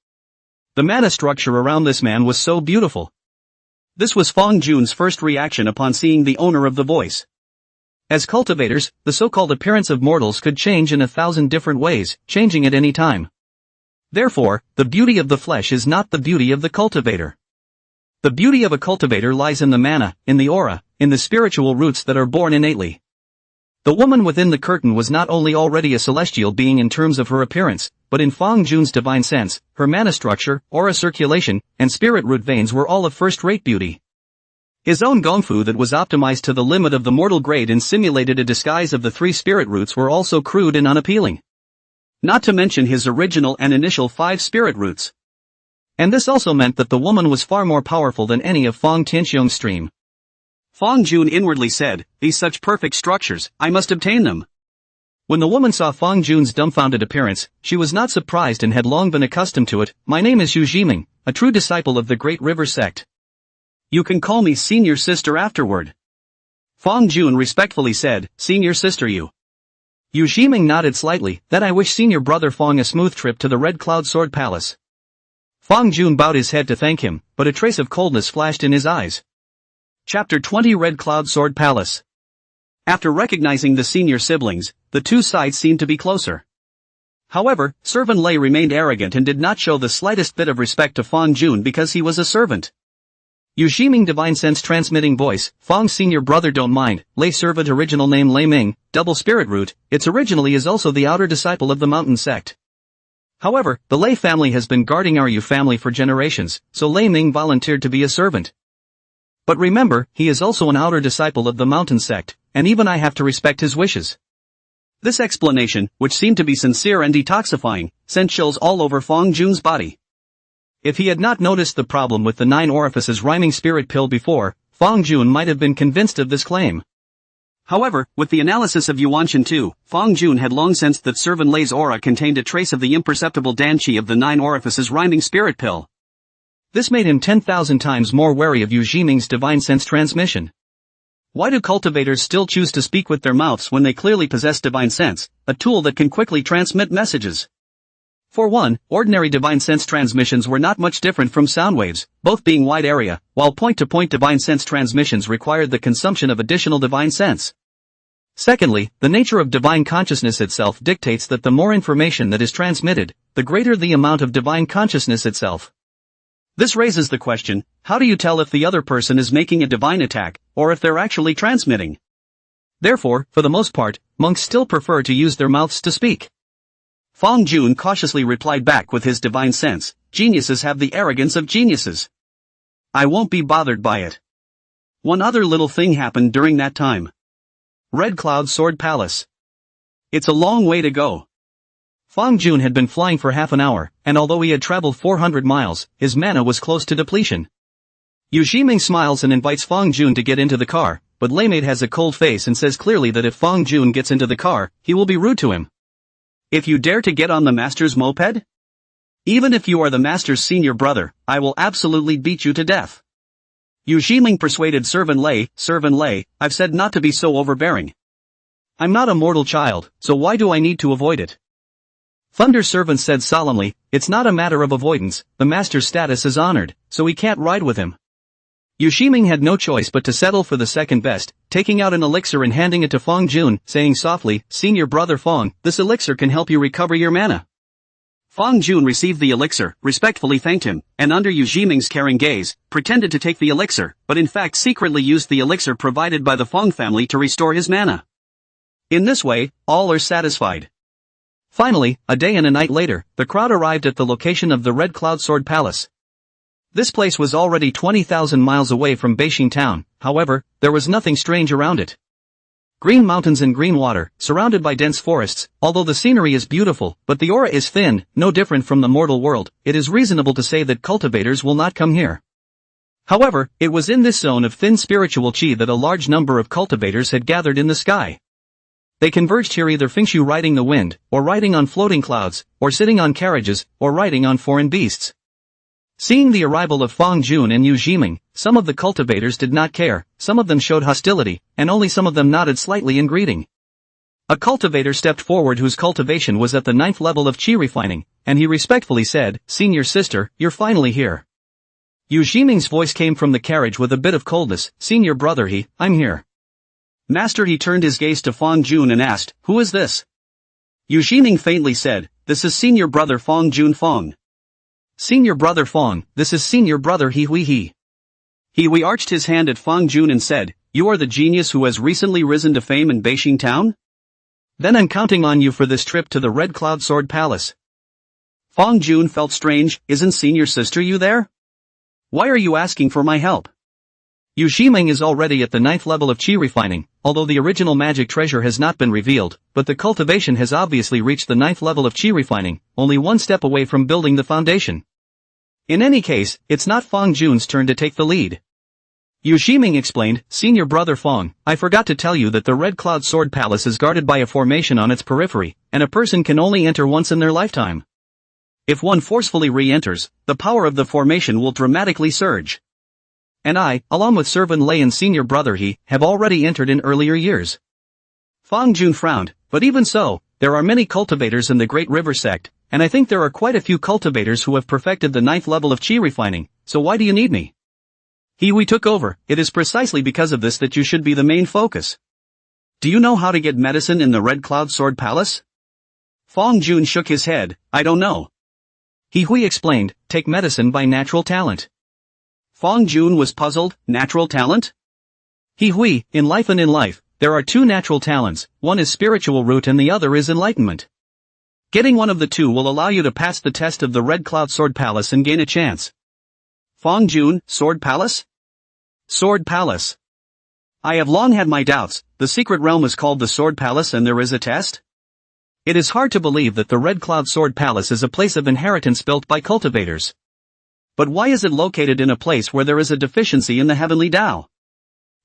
The mana structure around this man was so beautiful. This was Fong Jun's first reaction upon seeing the owner of the voice. As cultivators, the so-called appearance of mortals could change in 1,000 different ways, changing at any time. Therefore, the beauty of the flesh is not the beauty of the cultivator. The beauty of a cultivator lies in the mana, in the aura, in the spiritual roots that are born innately. The woman within the curtain was not only already a celestial being in terms of her appearance, but in Fong Jun's divine sense, her mana structure, aura circulation, and spirit root veins were all of first-rate beauty. His own gongfu that was optimized to the limit of the mortal grade and simulated a disguise of the 3 spirit roots were also crude and unappealing. Not to mention his original and initial 5 spirit roots. And this also meant that the woman was far more powerful than any of Fong Tianxiong's stream. Fong Jun inwardly said, these such perfect structures, I must obtain them. When the woman saw Fong Jun's dumbfounded appearance, she was not surprised and had long been accustomed to it. My name is Yu Jiming, a true disciple of the Great River Sect. You can call me Senior Sister afterward. Fong Jun respectfully said, Senior Sister Yu. Yu Zhiming nodded slightly. Then I wish senior brother Fong a smooth trip to the Red Cloud Sword Palace. Fang Jun bowed his head to thank him, but a trace of coldness flashed in his eyes. Chapter 20 Red Cloud Sword Palace. After recognizing the senior siblings, the two sides seemed to be closer. However, Servant Lei remained arrogant and did not show the slightest bit of respect to Fang Jun because he was a servant. Yu Zhiming divine sense transmitting voice, Fang's senior brother don't mind, Lei servant original name Lei Ming, double spirit root, it's originally is also the outer disciple of the mountain sect. However, the Lei family has been guarding our Yu family for generations, so Lei Ming volunteered to be a servant. But remember, he is also an outer disciple of the mountain sect, and even I have to respect his wishes. This explanation, which seemed to be sincere and detoxifying, sent chills all over Fang Jun's body. If he had not noticed the problem with the 9 orifices rhyming spirit pill before, Fang Jun might have been convinced of this claim. However, with the analysis of Yuan Shen 2, Fang Jun had long sensed that Servant Lei's aura contained a trace of the imperceptible danqi of the 9 orifices rhyming spirit pill. This made him 10,000 times more wary of Yu Zhiming's divine sense transmission. Why do cultivators still choose to speak with their mouths when they clearly possess divine sense, a tool that can quickly transmit messages? For one, ordinary divine sense transmissions were not much different from sound waves, both being wide area, while point-to-point divine sense transmissions required the consumption of additional divine sense. Secondly, the nature of divine consciousness itself dictates that the more information that is transmitted, the greater the amount of divine consciousness itself. This raises the question, how do you tell if the other person is making a divine attack, or if they're actually transmitting? Therefore, for the most part, monks still prefer to use their mouths to speak. Fang Jun cautiously replied back with his divine sense, geniuses have the arrogance of geniuses. I won't be bothered by it. One other little thing happened during that time. Red Cloud Sword Palace. It's a long way to go. Fang Jun had been flying for half an hour, and although he had traveled 400 miles, his mana was close to depletion. Yu Zhiming smiles and invites Fang Jun to get into the car, but Lei Maid has a cold face and says clearly that if Fang Jun gets into the car, he will be rude to him. If you dare to get on the master's moped? Even if you are the master's senior brother, I will absolutely beat you to death. Yu Zhiming persuaded Servant Lei, I've said not to be so overbearing. I'm not a mortal child, so why do I need to avoid it? Thunder Servant said solemnly, it's not a matter of avoidance, the master's status is honored, so we can't ride with him. Yu Zhiming had no choice but to settle for the second best, taking out an elixir and handing it to Fang Jun, saying softly, Senior brother Fang, this elixir can help you recover your mana. Fang Jun received the elixir, respectfully thanked him, and under Yu Zhiming's caring gaze, pretended to take the elixir, but in fact secretly used the elixir provided by the Fang family to restore his mana. In this way, all are satisfied. Finally, a day and a night later, the crowd arrived at the location of the Red Cloud Sword Palace. This place was already 20,000 miles away from Beijing town, however, there was nothing strange around it. Green mountains and green water, surrounded by dense forests, although the scenery is beautiful, but the aura is thin, no different from the mortal world, it is reasonable to say that cultivators will not come here. However, it was in this zone of thin spiritual qi that a large number of cultivators had gathered in the sky. They converged here either Fengshu riding the wind, or riding on floating clouds, or sitting on carriages, or riding on foreign beasts. Seeing the arrival of Fang Jun and Yu Zhiming, some of the cultivators did not care, some of them showed hostility, and only some of them nodded slightly in greeting. A cultivator stepped forward whose cultivation was at the 9th level of qi refining, and he respectfully said, Senior sister, you're finally here. Yu Zhiming's voice came from the carriage with a bit of coldness, Senior brother I'm here. Master he turned his gaze to Fang Jun and asked, who is this? Yu Zhiming faintly said, this is senior brother Fang Jun Fang. Senior brother Fang, this is senior brother he. He arched his hand at Fang Jun and said, you are the genius who has recently risen to fame in Beijing town? Then I'm counting on you for this trip to the Red Cloud Sword Palace. Fang Jun felt strange, isn't senior sister you there? Why are you asking for my help? Yu Zhiming is already at the 9th level of qi refining, although the original magic treasure has not been revealed, but the cultivation has obviously reached the 9th level of qi refining, only one step away from building the foundation. In any case, it's not Fang Jun's turn to take the lead. Yu Zhiming explained, Senior brother Fang, I forgot to tell you that the Red Cloud Sword Palace is guarded by a formation on its periphery, and a person can only enter once in their lifetime. If one forcefully re-enters, the power of the formation will dramatically surge. And I, along with Servant Lei and senior brother have already entered in earlier years. Fang Jun frowned, But even so, there are many cultivators in the Great River sect, and I think there are quite a few cultivators who have perfected the 9th level of chi refining, so why do you need me? We took over. It is precisely because of this that you should be the main focus. Do you know how to get medicine in the Red Cloud Sword Palace? Fong Jun shook his head. I don't know. Hui explained, take medicine by natural talent. Fong Jun was puzzled. Natural talent? Hui, in life and in life, there are two natural talents, one is spiritual root and the other is enlightenment. Getting one of the two will allow you to pass the test of the Red Cloud Sword Palace and gain a chance. Fong Jun, Sword Palace? Sword Palace. I have long had my doubts. The secret realm is called the Sword Palace and there is a test? It is hard to believe that the Red Cloud Sword Palace is a place of inheritance built by cultivators. But why is it located in a place where there is a deficiency in the heavenly Tao?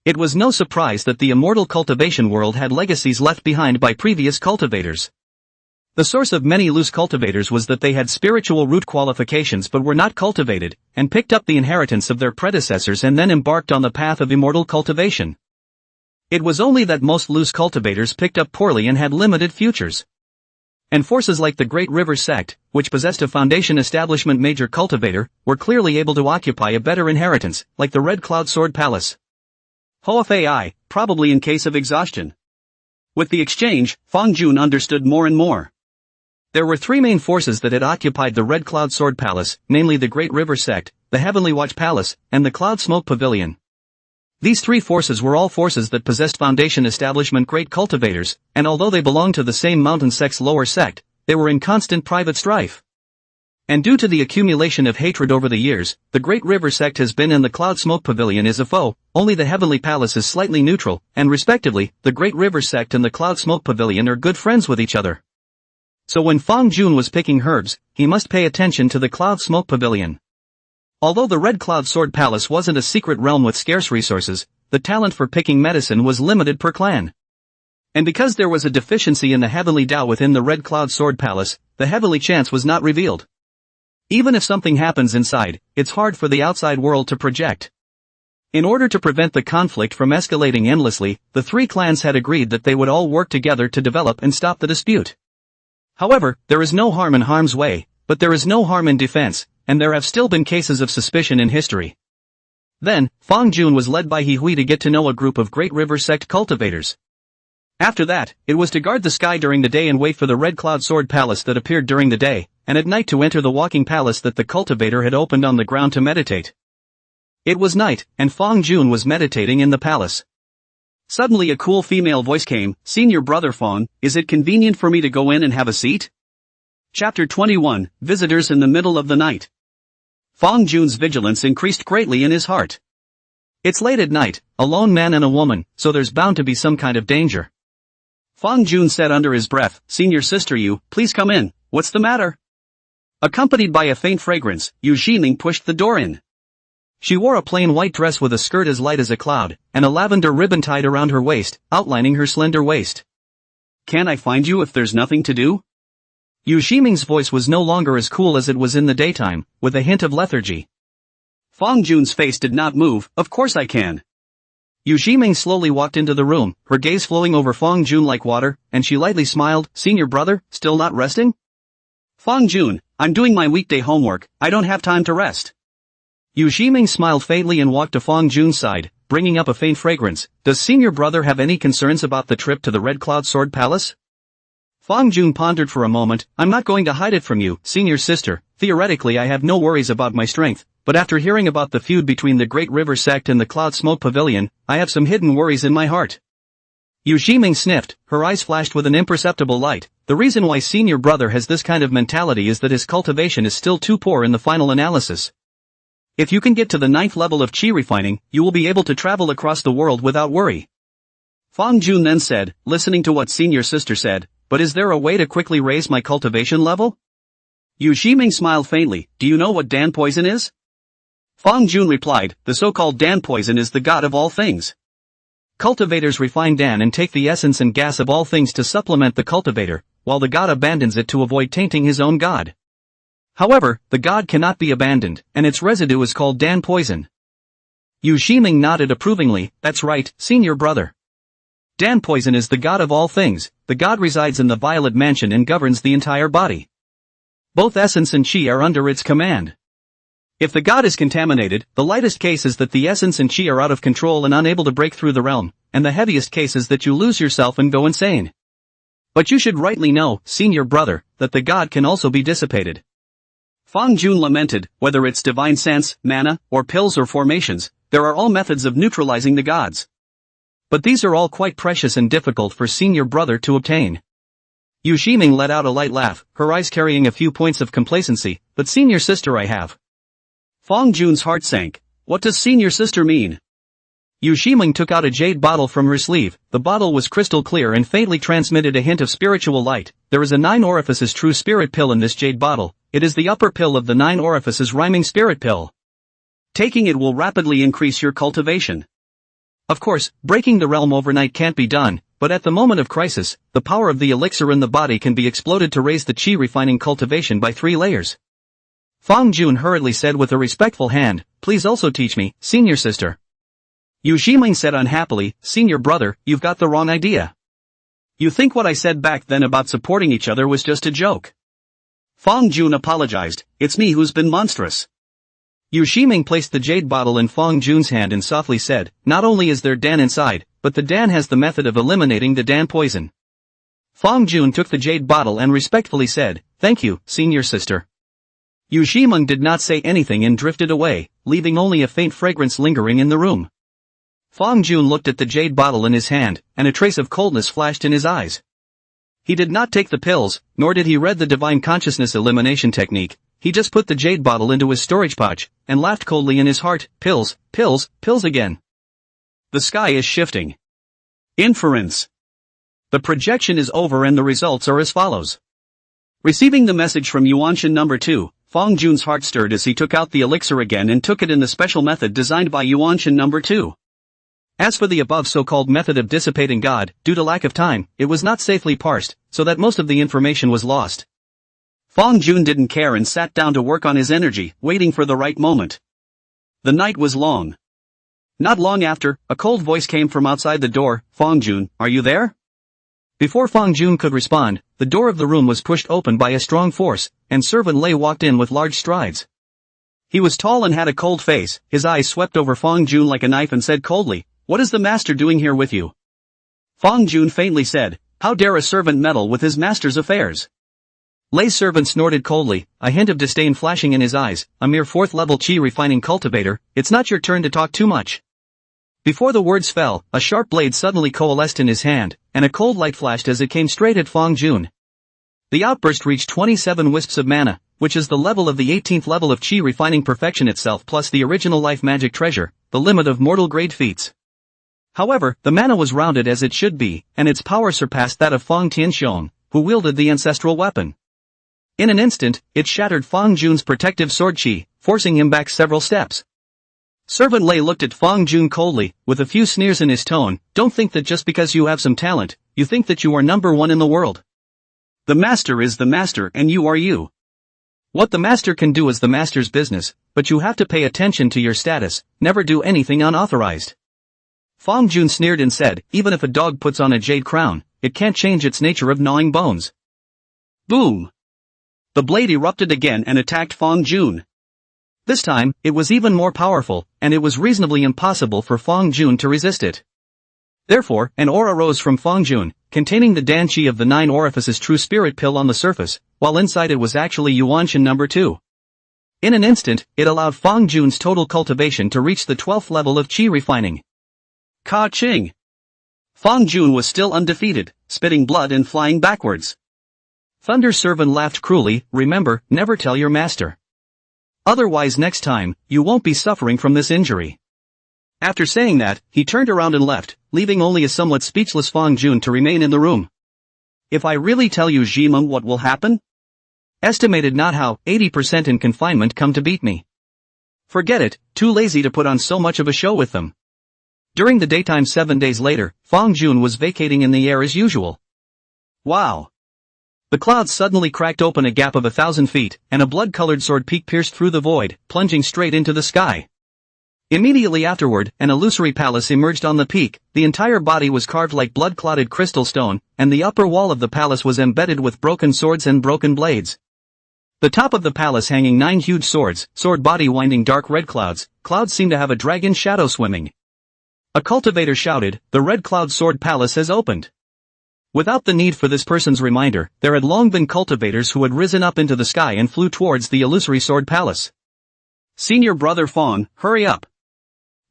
It was no surprise that the immortal cultivation world had legacies left behind by previous cultivators. The source of many loose cultivators was that they had spiritual root qualifications but were not cultivated, and picked up the inheritance of their predecessors and then embarked on the path of immortal cultivation. It was only that most loose cultivators picked up poorly and had limited futures. And forces like the Great River sect, which possessed a foundation establishment major cultivator, were clearly able to occupy a better inheritance, like the Red Cloud Sword Palace. Hoafai, probably in case of exhaustion. With the exchange, Fong Jun understood more and more. There were three main forces that had occupied the Red Cloud Sword Palace, namely the Great River sect, the Heavenly Watch Palace, and the Cloud Smoke Pavilion. These three forces were all forces that possessed foundation establishment great cultivators, and although they belonged to the same mountain sect's lower sect, they were in constant private strife. And due to the accumulation of hatred over the years, the Great River sect has been and the Cloud Smoke Pavilion is a foe, only the Heavenly Palace is slightly neutral, and respectively, the Great River sect and the Cloud Smoke Pavilion are good friends with each other. So when Fong Jun was picking herbs, he must pay attention to the Cloud Smoke Pavilion. Although the Red Cloud Sword Palace wasn't a secret realm with scarce resources, the talent for picking medicine was limited per clan. And because there was a deficiency in the Heavenly Tao within the Red Cloud Sword Palace, the Heavenly Chance was not revealed. Even if something happens inside, it's hard for the outside world to project. In order to prevent the conflict from escalating endlessly, the three clans had agreed that they would all work together to develop and stop the dispute. However, there is no harm in harm's way, but there is no harm in defense, and there have still been cases of suspicion in history. Then, Fong Jun was led by Hui to get to know a group of Great River sect cultivators. After that, it was to guard the sky during the day and wait for the Red Cloud Sword Palace that appeared during the day, and at night to enter the walking palace that the cultivator had opened on the ground to meditate. It was night, and Fong Jun was meditating in the palace. Suddenly a cool female voice came, "Senior brother Fong, is it convenient for me to go in and have a seat?" Chapter 21, Visitors in the Middle of the Night. Fong Jun's vigilance increased greatly in his heart. It's late at night, a lone man and a woman, so there's bound to be some kind of danger. Fong Jun said under his breath, "Senior sister Yu, please come in, what's the matter?" Accompanied by a faint fragrance, Yu Ximing pushed the door in. She wore a plain white dress with a skirt as light as a cloud, and a lavender ribbon tied around her waist, outlining her slender waist. "Can I find you if there's nothing to do?" Yu Ximing's voice was no longer as cool as it was in the daytime, with a hint of lethargy. Fong Jun's face did not move. "Of course I can." Yu Ximing slowly walked into the room, her gaze flowing over Fong Jun like water, and she lightly smiled. "Senior brother, still not resting?" "Fong Jun, I'm doing my weekday homework, I don't have time to rest." Yu Ximing smiled faintly and walked to Fong Jun's side, bringing up a faint fragrance. "Does senior brother have any concerns about the trip to the Red Cloud Sword Palace?" Fong Jun pondered for a moment. "I'm not going to hide it from you, senior sister. Theoretically I have no worries about my strength, but after hearing about the feud between the Great River sect and the Cloud Smoke Pavilion, I have some hidden worries in my heart." Yu Ximing sniffed, her eyes flashed with an imperceptible light. "The reason why senior brother has this kind of mentality is that his cultivation is still too poor in the final analysis. If you can get to the 9th level of chi refining, you will be able to travel across the world without worry." Fong Jun then said, listening to what senior sister said, "But is there a way to quickly raise my cultivation level?" Yu Ximing smiled faintly. "Do you know what Dan poison is?" Fong Jun replied, "The so-called Dan poison is the god of all things. Cultivators refine Dan and take the essence and gas of all things to supplement the cultivator, while the god abandons it to avoid tainting his own god. However, the god cannot be abandoned, and its residue is called Dan poison." Yu Ximing nodded approvingly. "That's right, senior brother. Dan poison is the god of all things, the god resides in the violet mansion and governs the entire body. Both essence and chi are under its command. If the god is contaminated, the lightest case is that the essence and chi are out of control and unable to break through the realm, and the heaviest case is that you lose yourself and go insane. But you should rightly know, senior brother, that the god can also be dissipated. Fang Jun lamented, whether it's divine sense, mana, or pills or formations, there are all methods of neutralizing the gods. But these are all quite precious and difficult for senior brother to obtain. Yu Shiming let out a light laugh, her eyes carrying a few points of complacency, but senior sister I have. Fang Jun's heart sank. What does senior sister mean? Yu Shiming took out a jade bottle from her sleeve. The bottle was crystal clear and faintly transmitted a hint of spiritual light. There is a 9 orifices true spirit pill in this jade bottle. It is the upper pill of the 9 orifices rhyming spirit pill. Taking it will rapidly increase your cultivation. Of course, breaking the realm overnight can't be done, but at the moment of crisis, the power of the elixir in the body can be exploded to raise the chi refining cultivation by 3 layers. Fang Jun hurriedly said with a respectful hand, please also teach me, senior sister. Yu Shiming said unhappily, senior brother, you've got the wrong idea. You think what I said back then about supporting each other was just a joke. Fang Jun apologized, it's me who's been monstrous. Yu Shiming placed the jade bottle in Fang Jun's hand and softly said, not only is there Dan inside, but the Dan has the method of eliminating the Dan poison. Fang Jun took the jade bottle and respectfully said, thank you, senior sister. Yu Shiming did not say anything and drifted away, leaving only a faint fragrance lingering in the room. Fang Jun looked at the jade bottle in his hand, and a trace of coldness flashed in his eyes. He did not take the pills, nor did he read the divine consciousness elimination technique. He just put the jade bottle into his storage pouch, and laughed coldly in his heart, pills, pills, pills again. The sky is shifting. Inference. The projection is over and the results are as follows. Receiving the message from Yuan Shen number 2, Fang Jun's heart stirred as he took out the elixir again and took it in the special method designed by Yuan Shen number 2. As for the above so-called method of dissipating God, due to lack of time, it was not safely parsed, so that most of the information was lost. Fang Jun didn't care and sat down to work on his energy, waiting for the right moment. The night was long. Not long after, a cold voice came from outside the door, Fang Jun, are you there? Before Fang Jun could respond, the door of the room was pushed open by a strong force, and Servant Lei walked in with large strides. He was tall and had a cold face, his eyes swept over Fang Jun like a knife and said coldly, what is the master doing here with you? Fang Jun faintly said, how dare a servant meddle with his master's affairs? Lei's servant snorted coldly, a hint of disdain flashing in his eyes, a mere 4th level chi refining cultivator, it's not your turn to talk too much. Before the words fell, a sharp blade suddenly coalesced in his hand, and a cold light flashed as it came straight at Fang Jun. The outburst reached 27 wisps of mana, which is the level of the 18th level of chi refining perfection itself plus the original life magic treasure, the limit of mortal grade feats. However, the mana was rounded as it should be, and its power surpassed that of Fong Tianxiong, who wielded the ancestral weapon. In an instant, it shattered Fang Jun's protective sword chi, forcing him back several steps. Servant Lei looked at Fang Jun coldly, with a few sneers in his tone, don't think that just because you have some talent, you think that you are number 1 in the world. The master is the master and you are you. What the master can do is the master's business, but you have to pay attention to your status, never do anything unauthorized. Fang Jun sneered and said, even if a dog puts on a jade crown, it can't change its nature of gnawing bones. Boom! The blade erupted again and attacked Fang Jun. This time, it was even more powerful, and it was reasonably impossible for Fang Jun to resist it. Therefore, an aura rose from Fang Jun, containing the Dan Qi of the 9 orifices true spirit pill on the surface, while inside it was actually Yuan Shen number 2. In an instant, it allowed Fang Jun's total cultivation to reach the 12th level of chi refining. Ka-ching! Fang Jun was still undefeated, spitting blood and flying backwards. Thunder's servant laughed cruelly, remember, never tell your master. Otherwise next time, you won't be suffering from this injury. After saying that, he turned around and left, leaving only a somewhat speechless Fang Jun to remain in the room. If I really tell you Jima what will happen? Estimated not how, 80% in confinement come to beat me. Forget it, too lazy to put on so much of a show with them. During the daytime 7 days later, Fang Jun was vacating in the air as usual. Wow! The clouds suddenly cracked open a gap of 1,000 feet, and a blood-colored sword peak pierced through the void, plunging straight into the sky. Immediately afterward, an illusory palace emerged on the peak. The entire body was carved like blood-clotted crystal stone, and the upper wall of the palace was embedded with broken swords and broken blades. The top of the palace hanging 9 huge swords, sword body winding dark red clouds. Clouds seem to have a dragon shadow swimming. A cultivator shouted, "The Red Cloud Sword Palace has opened." Without the need for this person's reminder, there had long been cultivators who had risen up into the sky and flew towards the illusory sword palace. "Senior brother Fong, hurry up."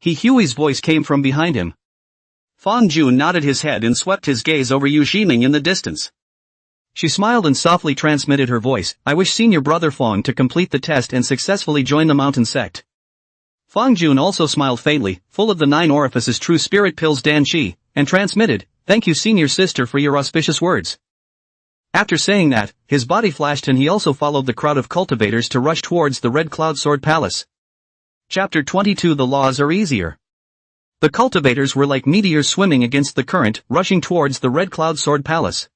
Hui's voice came from behind him. Fang Jun nodded his head and swept his gaze over Yu Ximing in the distance. She smiled and softly transmitted her voice, "I wish senior brother Fong to complete the test and successfully join the mountain sect." Fang Jun also smiled faintly, full of the 9 orifices true spirit pills Dan Qi, and transmitted, "Thank you senior sister for your auspicious words." After saying that, his body flashed and he also followed the crowd of cultivators to rush towards the Red Cloud Sword Palace. Chapter 22 The Laws Are Easier. The cultivators were like meteors swimming against the current, rushing towards the Red Cloud Sword Palace.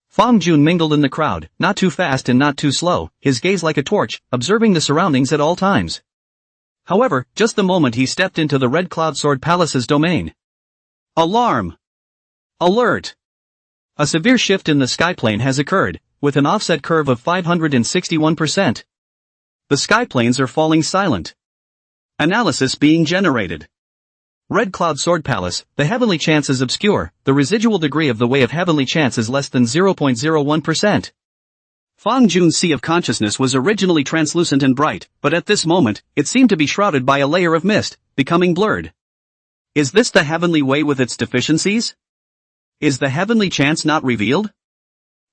Fang Jun mingled in the crowd, not too fast and not too slow, his gaze like a torch, observing the surroundings at all times. However, just the moment he stepped into the Red Cloud Sword Palace's domain. Alarm! Alert! A severe shift in the skyplane has occurred, with an offset curve of 561%. The skyplanes are falling silent. Analysis being generated. Red Cloud Sword Palace, the heavenly chance is obscure, the residual degree of the way of heavenly chance is less than 0.01%. Fang Jun's sea of consciousness was originally translucent and bright, but at this moment, it seemed to be shrouded by a layer of mist, becoming blurred. Is this the heavenly way with its deficiencies? Is the heavenly chance not revealed?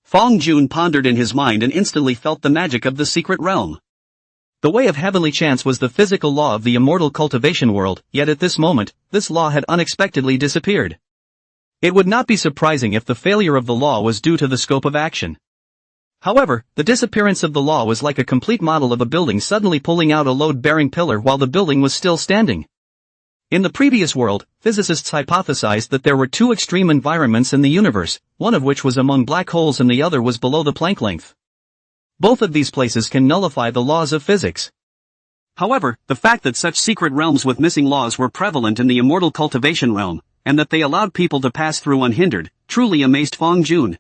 Fang Jun pondered in his mind and instantly felt the magic of the secret realm. The way of heavenly chance was the physical law of the immortal cultivation world, yet at this moment, this law had unexpectedly disappeared. It would not be surprising if the failure of the law was due to the scope of action. However, the disappearance of the law was like a complete model of a building suddenly pulling out a load-bearing pillar while the building was still standing. In the previous world, physicists hypothesized that there were 2 extreme environments in the universe, one of which was among black holes and the other was below the Planck length. Both of these places can nullify the laws of physics. However, the fact that such secret realms with missing laws were prevalent in the immortal cultivation realm, and that they allowed people to pass through unhindered, truly amazed Fang Jun.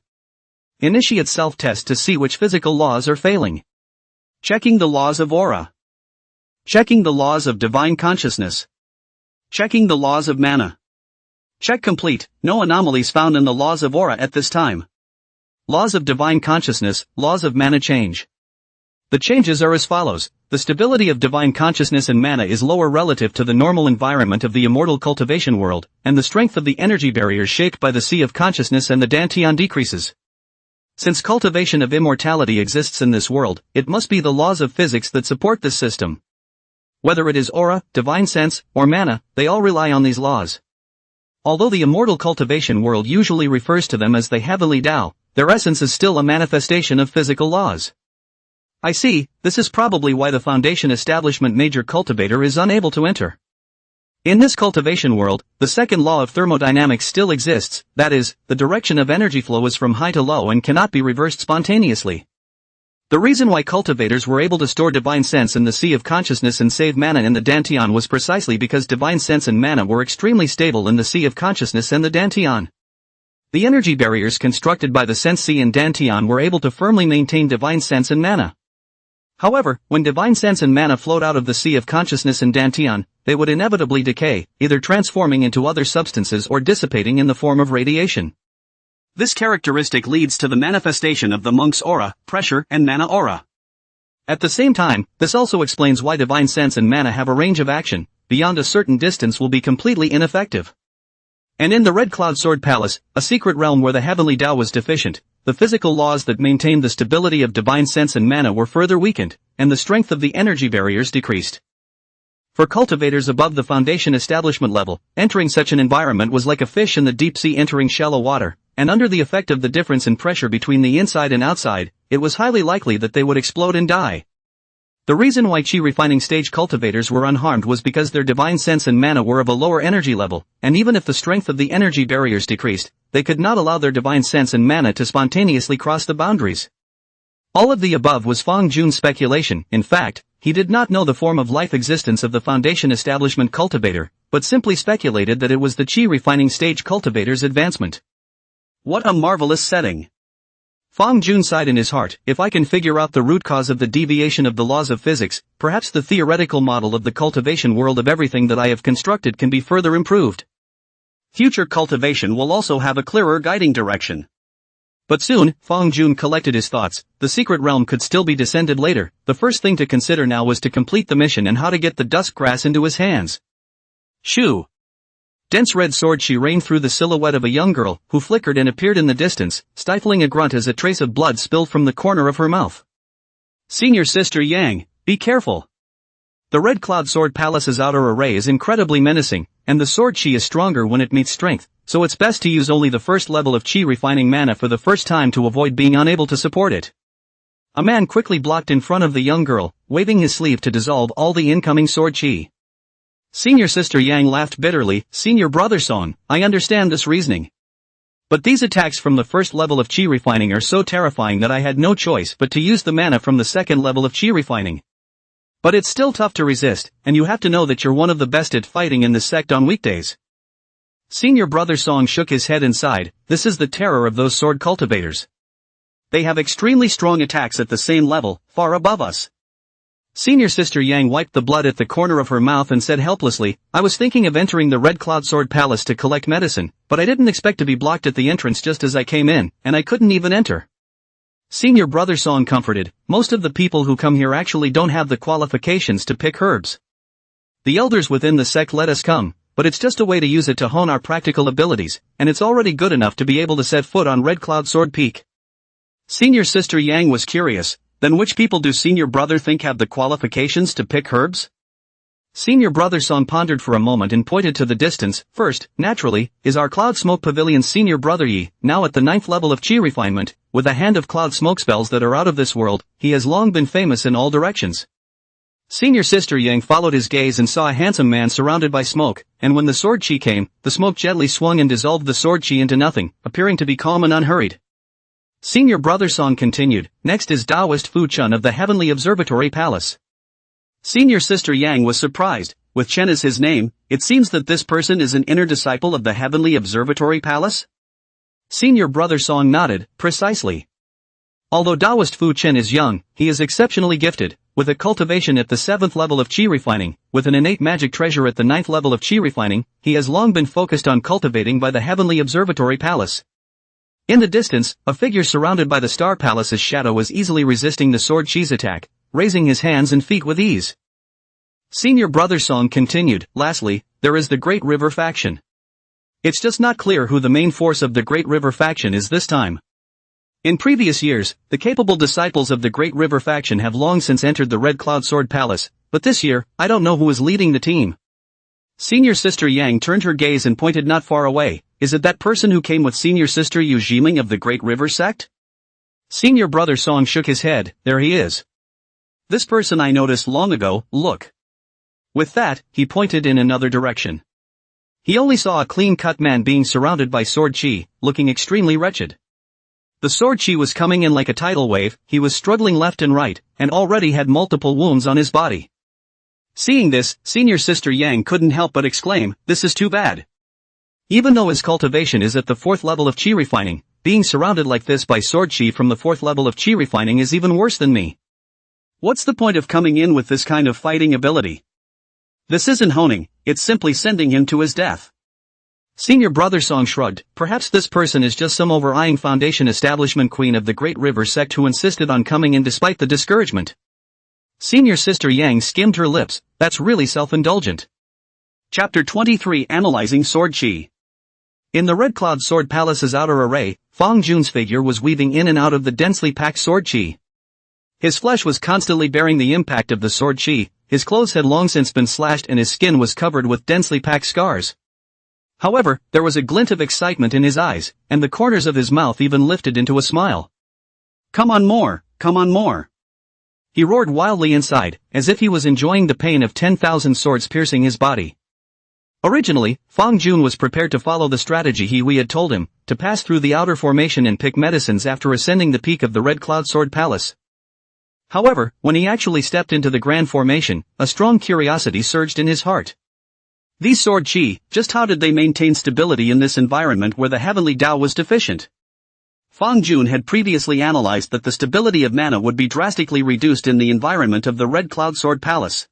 Initiate self-test to see which physical laws are failing. Checking the laws of aura. Checking the laws of divine consciousness. Checking the laws of mana. Check complete, no anomalies found in the laws of aura at this time. Laws of divine consciousness, laws of mana change. The changes are as follows. The stability of divine consciousness and mana is lower relative to the normal environment of the immortal cultivation world, and the strength of the energy barriers shaped by the sea of consciousness and the dantian decreases. Since cultivation of immortality exists in this world, it must be the laws of physics that support this system. Whether it is aura, divine sense, or mana, they all rely on these laws. Although the immortal cultivation world usually refers to them as the heavenly Tao, their essence is still a manifestation of physical laws. I see, this is probably why the Foundation Establishment Major Cultivator is unable to enter. In this cultivation world, the second law of thermodynamics still exists, that is, the direction of energy flow is from high to low and cannot be reversed spontaneously. The reason why cultivators were able to store divine sense in the sea of consciousness and save mana in the dantian was precisely because divine sense and mana were extremely stable in the sea of consciousness and the dantian. The energy barriers constructed by the sense sea and dantian were able to firmly maintain divine sense and mana. However, when divine sense and mana flowed out of the sea of consciousness and dantian, they would inevitably decay, either transforming into other substances or dissipating in the form of radiation. This characteristic leads to the manifestation of the monk's aura, pressure, and mana aura. At the same time, this also explains why divine sense and mana have a range of action, beyond a certain distance will be completely ineffective. And in the Red Cloud Sword Palace, a secret realm where the heavenly Tao was deficient, the physical laws that maintained the stability of divine sense and mana were further weakened, and the strength of the energy barriers decreased. For cultivators above the Foundation Establishment level, entering such an environment was like a fish in the deep sea entering shallow water, and under the effect of the difference in pressure between the inside and outside, it was highly likely that they would explode and die. The reason why Qi refining stage cultivators were unharmed was because their divine sense and mana were of a lower energy level, and even if the strength of the energy barriers decreased, they could not allow their divine sense and mana to spontaneously cross the boundaries. All of the above was Fong Jun's speculation. In fact, he did not know the form of life existence of the Foundation Establishment cultivator, but simply speculated that it was the Qi refining stage cultivator's advancement. What a marvelous setting! Fong Jun sighed in his heart. If I can figure out the root cause of the deviation of the laws of physics, perhaps the theoretical model of the cultivation world of everything that I have constructed can be further improved. Future cultivation will also have a clearer guiding direction. But soon, Fong Jun collected his thoughts. The secret realm could still be descended later. The first thing to consider now was to complete the mission and how to get the dusk grass into his hands. Shoo! Dense red sword she rained through the silhouette of a young girl, who flickered and appeared in the distance, stifling a grunt as a trace of blood spilled from the corner of her mouth. Senior Sister Yang, be careful! The Red Cloud Sword Palace's outer array is incredibly menacing, and the sword chi is stronger when it meets strength, so it's best to use only the first level of chi refining mana for the first time to avoid being unable to support it. A man quickly blocked in front of the young girl, waving his sleeve to dissolve all the incoming sword chi. Senior Sister Yang laughed bitterly. Senior Brother Song, I understand this reasoning. But these attacks from the first level of chi refining are so terrifying that I had no choice but to use the mana from the second level of chi refining. But it's still tough to resist, and you have to know that you're one of the best at fighting in this sect on weekdays. Senior Brother Song shook his head and sighed. This is the terror of those sword cultivators. They have extremely strong attacks at the same level, far above us. Senior Sister Yang wiped the blood at the corner of her mouth and said helplessly, I was thinking of entering the Red Cloud Sword Palace to collect medicine, but I didn't expect to be blocked at the entrance just as I came in, and I couldn't even enter. Senior Brother Song comforted, most of the people who come here actually don't have the qualifications to pick herbs. The elders within the sect let us come, but it's just a way to use it to hone our practical abilities, and it's already good enough to be able to set foot on Red Cloud Sword Peak. Senior Sister Yang was curious. Then which people do Senior Brother think have the qualifications to pick herbs? Senior Brother Song pondered for a moment and pointed to the distance. First, naturally, is our Cloud Smoke Pavilion's Senior Brother Yi, now at the 9th level of Qi refinement, with a hand of cloud smoke spells that are out of this world. He has long been famous in all directions. Senior Sister Yang followed his gaze and saw a handsome man surrounded by smoke, and when the sword chi came, the smoke gently swung and dissolved the sword chi into nothing, appearing to be calm and unhurried. Senior Brother Song continued, next is Taoist Fu Chun of the Heavenly Observatory Palace. Senior Sister Yang was surprised. With Chen as his name, it seems that this person is an inner disciple of the Heavenly Observatory Palace? Senior Brother Song nodded, precisely. Although Taoist Fu Chen is young, he is exceptionally gifted, with a cultivation at the 7th level of Qi refining, with an innate magic treasure at the 9th level of Qi refining. He has long been focused on cultivating by the Heavenly Observatory Palace. In the distance, a figure surrounded by the Star Palace's shadow was easily resisting the sword chi's attack, raising his hands and feet with ease. Senior Brother Song continued, lastly, there is the Great River faction. It's just not clear who the main force of the Great River faction is this time. In previous years, the capable disciples of the Great River faction have long since entered the Red Cloud Sword Palace, but this year, I don't know who is leading the team. Senior Sister Yang turned her gaze and pointed not far away. Is it that person who came with Senior Sister Yu Jiming of the Great River sect? Senior Brother Song shook his head. There he is. This person I noticed long ago, look. With that, he pointed in another direction. He only saw a clean-cut man being surrounded by sword chi, looking extremely wretched. The sword chi was coming in like a tidal wave. He was struggling left and right, and already had multiple wounds on his body. Seeing this, Senior Sister Yang couldn't help but exclaim, this is too bad. Even though his cultivation is at the 4th level of Qi refining, being surrounded like this by sword chi from the 4th level of Qi refining is even worse than me. What's the point of coming in with this kind of fighting ability? This isn't honing, it's simply sending him to his death. Senior Brother Song shrugged, perhaps this person is just some over-eyeing Foundation Establishment queen of the Great River sect who insisted on coming in despite the discouragement. Senior Sister Yang skimmed her lips, that's really self-indulgent. Chapter 23 Analyzing Sword Chi. In the Red Cloud Sword Palace's outer array, Fong Jun's figure was weaving in and out of the densely packed sword chi. His flesh was constantly bearing the impact of the sword chi, his clothes had long since been slashed and his skin was covered with densely packed scars. However, there was a glint of excitement in his eyes, and the corners of his mouth even lifted into a smile. Come on more, come on more. He roared wildly inside, as if he was enjoying the pain of 10,000 swords piercing his body. Originally, Fong Jun was prepared to follow the strategy we had told him, to pass through the outer formation and pick medicines after ascending the peak of the Red Cloud Sword Palace, However, when he actually stepped into the grand formation, a strong curiosity surged in his heart. These sword chi, just how did they maintain stability in this environment where the heavenly Tao was deficient? Fang Jun had previously analyzed that the stability of mana would be drastically reduced in the environment of the Red Cloud Sword Palace.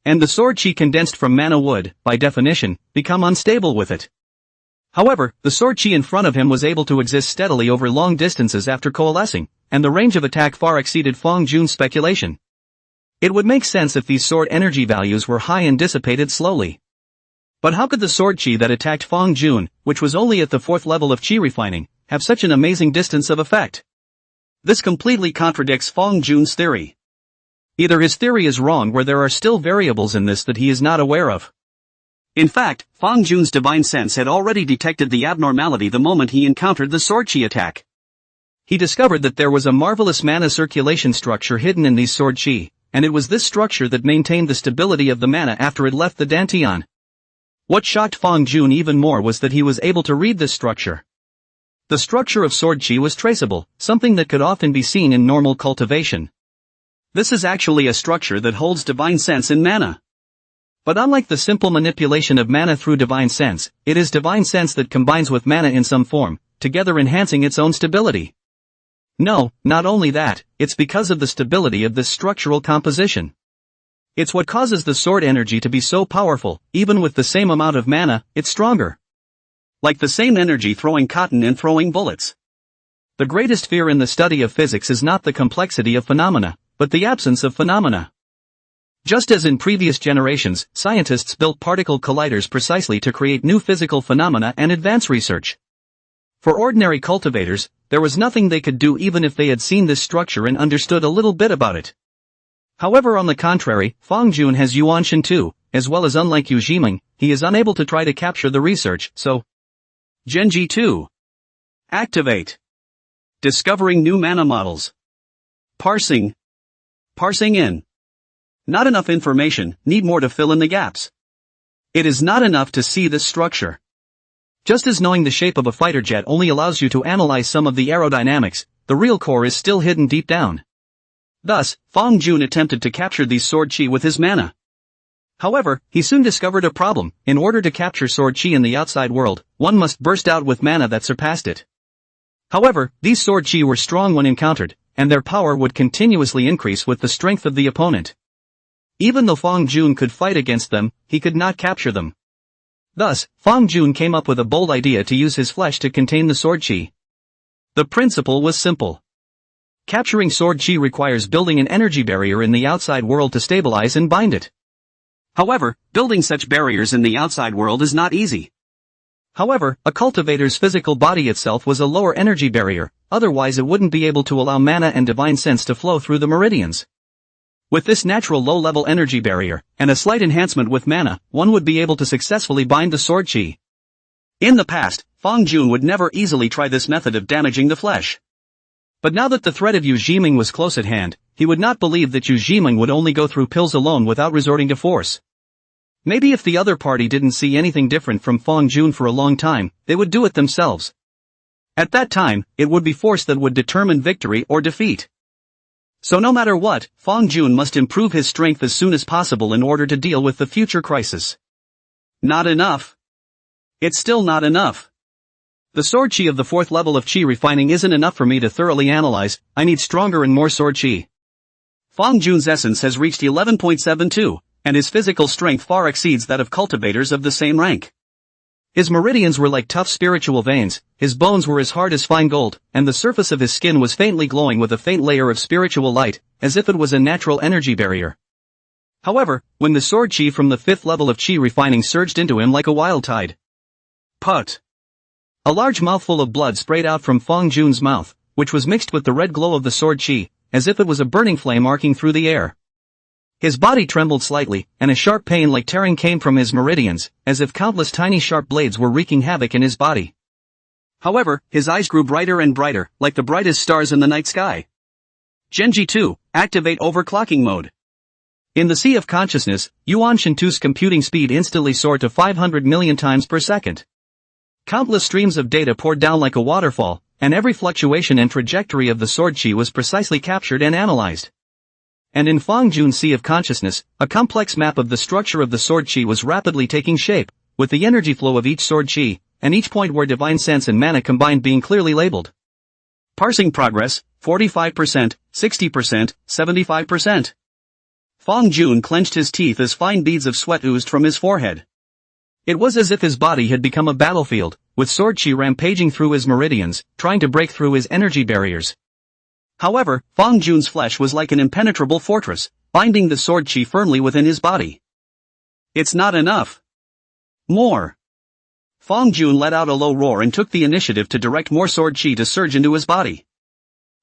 And the sword chi condensed from mana would, by definition, become unstable with it. However, the sword chi in front of him was able to exist steadily over long distances after coalescing, and the range of attack far exceeded Fang Jun's speculation. It would make sense if these sword energy values were high and dissipated slowly. But how could the sword chi that attacked Fang Jun, which was only at the 4th level of chi refining, have such an amazing distance of effect? This completely contradicts Fang Jun's theory. Either his theory is wrong or there are still variables in this that he is not aware of. In fact, Fang Jun's divine sense had already detected the abnormality the moment he encountered the sword chi attack. He discovered that there was a marvelous mana circulation structure hidden in these sword chi, and it was this structure that maintained the stability of the mana after it left the Dantian. What shocked Fang Jun even more was that he was able to read this structure. The structure of sword chi was traceable, something that could often be seen in normal cultivation. This is actually a structure that holds divine sense in mana. But unlike the simple manipulation of mana through divine sense, it is divine sense that combines with mana in some form, together enhancing its own stability. No, not only that, it's because of the stability of this structural composition. It's what causes the sword energy to be so powerful, even with the same amount of mana, it's stronger. Like the same energy throwing cotton and throwing bullets. The greatest fear in the study of physics is not the complexity of phenomena, but the absence of phenomena. Just as in previous generations, scientists built particle colliders precisely to create new physical phenomena and advance research. For ordinary cultivators, there was nothing they could do even if they had seen this structure and understood a little bit about it. However, on the contrary, Fang Jun has Yuan Shen too, as well as unlike Yu Jiming, he is unable to try to capture the research, so Genji 2. Activate. Discovering new mana models. Parsing. Parsing in. Not enough information, need more to fill in the gaps. It is not enough to see this structure. Just as knowing the shape of a fighter jet only allows you to analyze some of the aerodynamics, the real core is still hidden deep down. Thus, Fang Jun attempted to capture these sword chi with his mana. However, he soon discovered a problem. In order to capture sword chi in the outside world, one must burst out with mana that surpassed it. However, these sword chi were strong when encountered, and their power would continuously increase with the strength of the opponent. Even though Fang Jun could fight against them, he could not capture them. Thus, Fang Jun came up with a bold idea to use his flesh to contain the sword chi. The principle was simple. Capturing sword chi requires building an energy barrier in the outside world to stabilize and bind it. However, building such barriers in the outside world is not easy. However, a cultivator's physical body itself was a lower energy barrier, otherwise it wouldn't be able to allow mana and divine sense to flow through the meridians. With this natural low-level energy barrier, and a slight enhancement with mana, one would be able to successfully bind the sword chi. In the past, Fang Jun would never easily try this method of damaging the flesh. But now that the threat of Yu Jiming was close at hand, he would not believe that Yu Jiming would only go through pills alone without resorting to force. Maybe if the other party didn't see anything different from Fang Jun for a long time, they would do it themselves. At that time, it would be force that would determine victory or defeat. So no matter what, Fang Jun must improve his strength as soon as possible in order to deal with the future crisis. Not enough. It's still not enough. The sword chi of the 4th level of chi refining isn't enough for me to thoroughly analyze, I need stronger and more sword chi. Fang Jun's essence has reached 11.72, and his physical strength far exceeds that of cultivators of the same rank. His meridians were like tough spiritual veins, his bones were as hard as fine gold, and the surface of his skin was faintly glowing with a faint layer of spiritual light, as if it was a natural energy barrier. However, when the sword chi from the 5th level of chi refining surged into him like a wild tide. Put! A large mouthful of blood sprayed out from Fang Jun's mouth, which was mixed with the red glow of the sword chi, as if it was a burning flame arcing through the air. His body trembled slightly, and a sharp pain like tearing came from his meridians, as if countless tiny sharp blades were wreaking havoc in his body. However, his eyes grew brighter and brighter, like the brightest stars in the night sky. Genji 2, activate overclocking mode. In the sea of consciousness, Yuan Shen 2's computing speed instantly soared to 500 million times per second. Countless streams of data poured down like a waterfall, and every fluctuation and trajectory of the sword chi was precisely captured and analyzed. and in Fang Jun's Sea of Consciousness, a complex map of the structure of the sword chi was rapidly taking shape, with the energy flow of each sword chi, and each point where divine sense and mana combined being clearly labeled. Parsing progress, 45%, 60%, 75%. Fang Jun clenched his teeth as fine beads of sweat oozed from his forehead. It was as if his body had become a battlefield, with sword chi rampaging through his meridians, trying to break through his energy barriers. However, Fang Jun's flesh was like an impenetrable fortress, binding the sword chi firmly within his body. It's not enough. More. Fang Jun let out a low roar and took the initiative to direct more sword chi to surge into his body.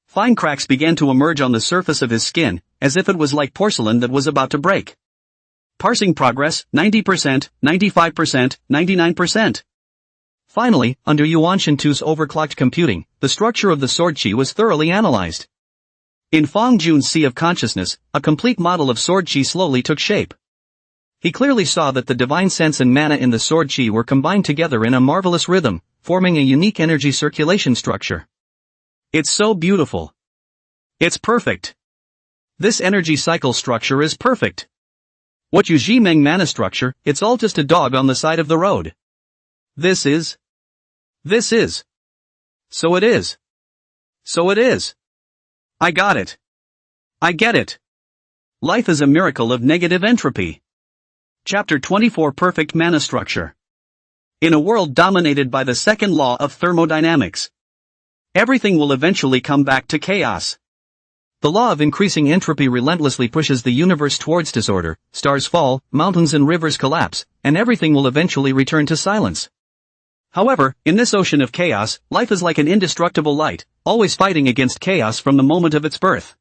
Fine cracks began to emerge on the surface of his skin, as if it was like porcelain that was about to break. Parsing progress, 90%, 95%, 99%. Finally, under Yuan Shen 2's overclocked computing, the structure of the sword chi was thoroughly analyzed. In Fang Jun's Sea of Consciousness, a complete model of sword chi slowly took shape. He clearly saw that the divine sense and mana in the sword chi were combined together in a marvelous rhythm, forming a unique energy circulation structure. It's so beautiful. It's perfect. This energy cycle structure is perfect. What Yu Zhimeng mana structure, it's all just a dog on the side of the road. This is. So it is. So it is. I got it. I get it. Life is a miracle of negative entropy. Chapter 24 Perfect Mana Structure. In a world dominated by the second law of thermodynamics, everything will eventually come back to chaos. The law of increasing entropy relentlessly pushes the universe towards disorder, stars fall, mountains and rivers collapse, and everything will eventually return to silence. However, in this ocean of chaos, life is like an indestructible light, always fighting against chaos from the moment of its birth.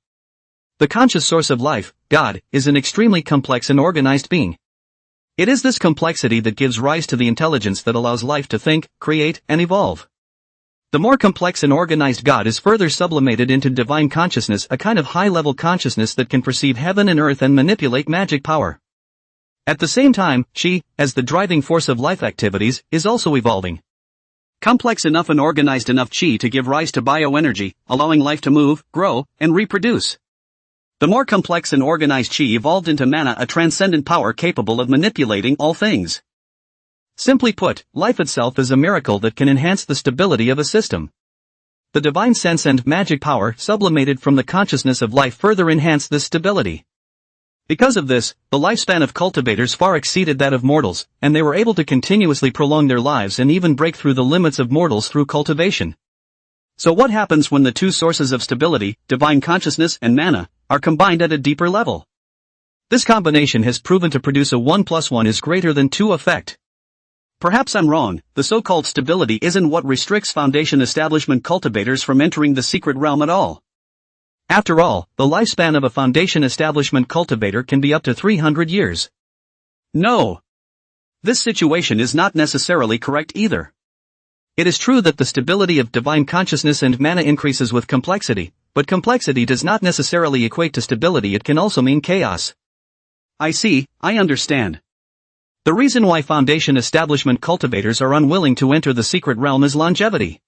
The conscious source of life, God, is an extremely complex and organized being. It is this complexity that gives rise to the intelligence that allows life to think, create, and evolve. The more complex and organized God is further sublimated into divine consciousness, a kind of high-level consciousness that can perceive heaven and earth and manipulate magic power. At the same time, Qi, as the driving force of life activities, is also evolving. Complex enough and organized enough Qi to give rise to bioenergy, allowing life to move, grow, and reproduce. The more complex and organized Qi evolved into mana, a transcendent power capable of manipulating all things. Simply put, life itself is a miracle that can enhance the stability of a system. The divine sense and magic power sublimated from the consciousness of life further enhance this stability. Because of this, the lifespan of cultivators far exceeded that of mortals, and they were able to continuously prolong their lives and even break through the limits of mortals through cultivation. So what happens when the two sources of stability, divine consciousness and mana, are combined at a deeper level? This combination has proven to produce a 1 + 1 is greater than 2 effect. Perhaps I'm wrong, the so-called stability isn't what restricts Foundation establishment cultivators from entering the secret realm at all. After all, the lifespan of a Foundation establishment cultivator can be up to 300 years. No. This situation is not necessarily correct either. It is true that the stability of divine consciousness and mana increases with complexity, but complexity does not necessarily equate to stability. It can also mean chaos. I see, I understand. The reason why Foundation establishment cultivators are unwilling to enter the secret realm is longevity.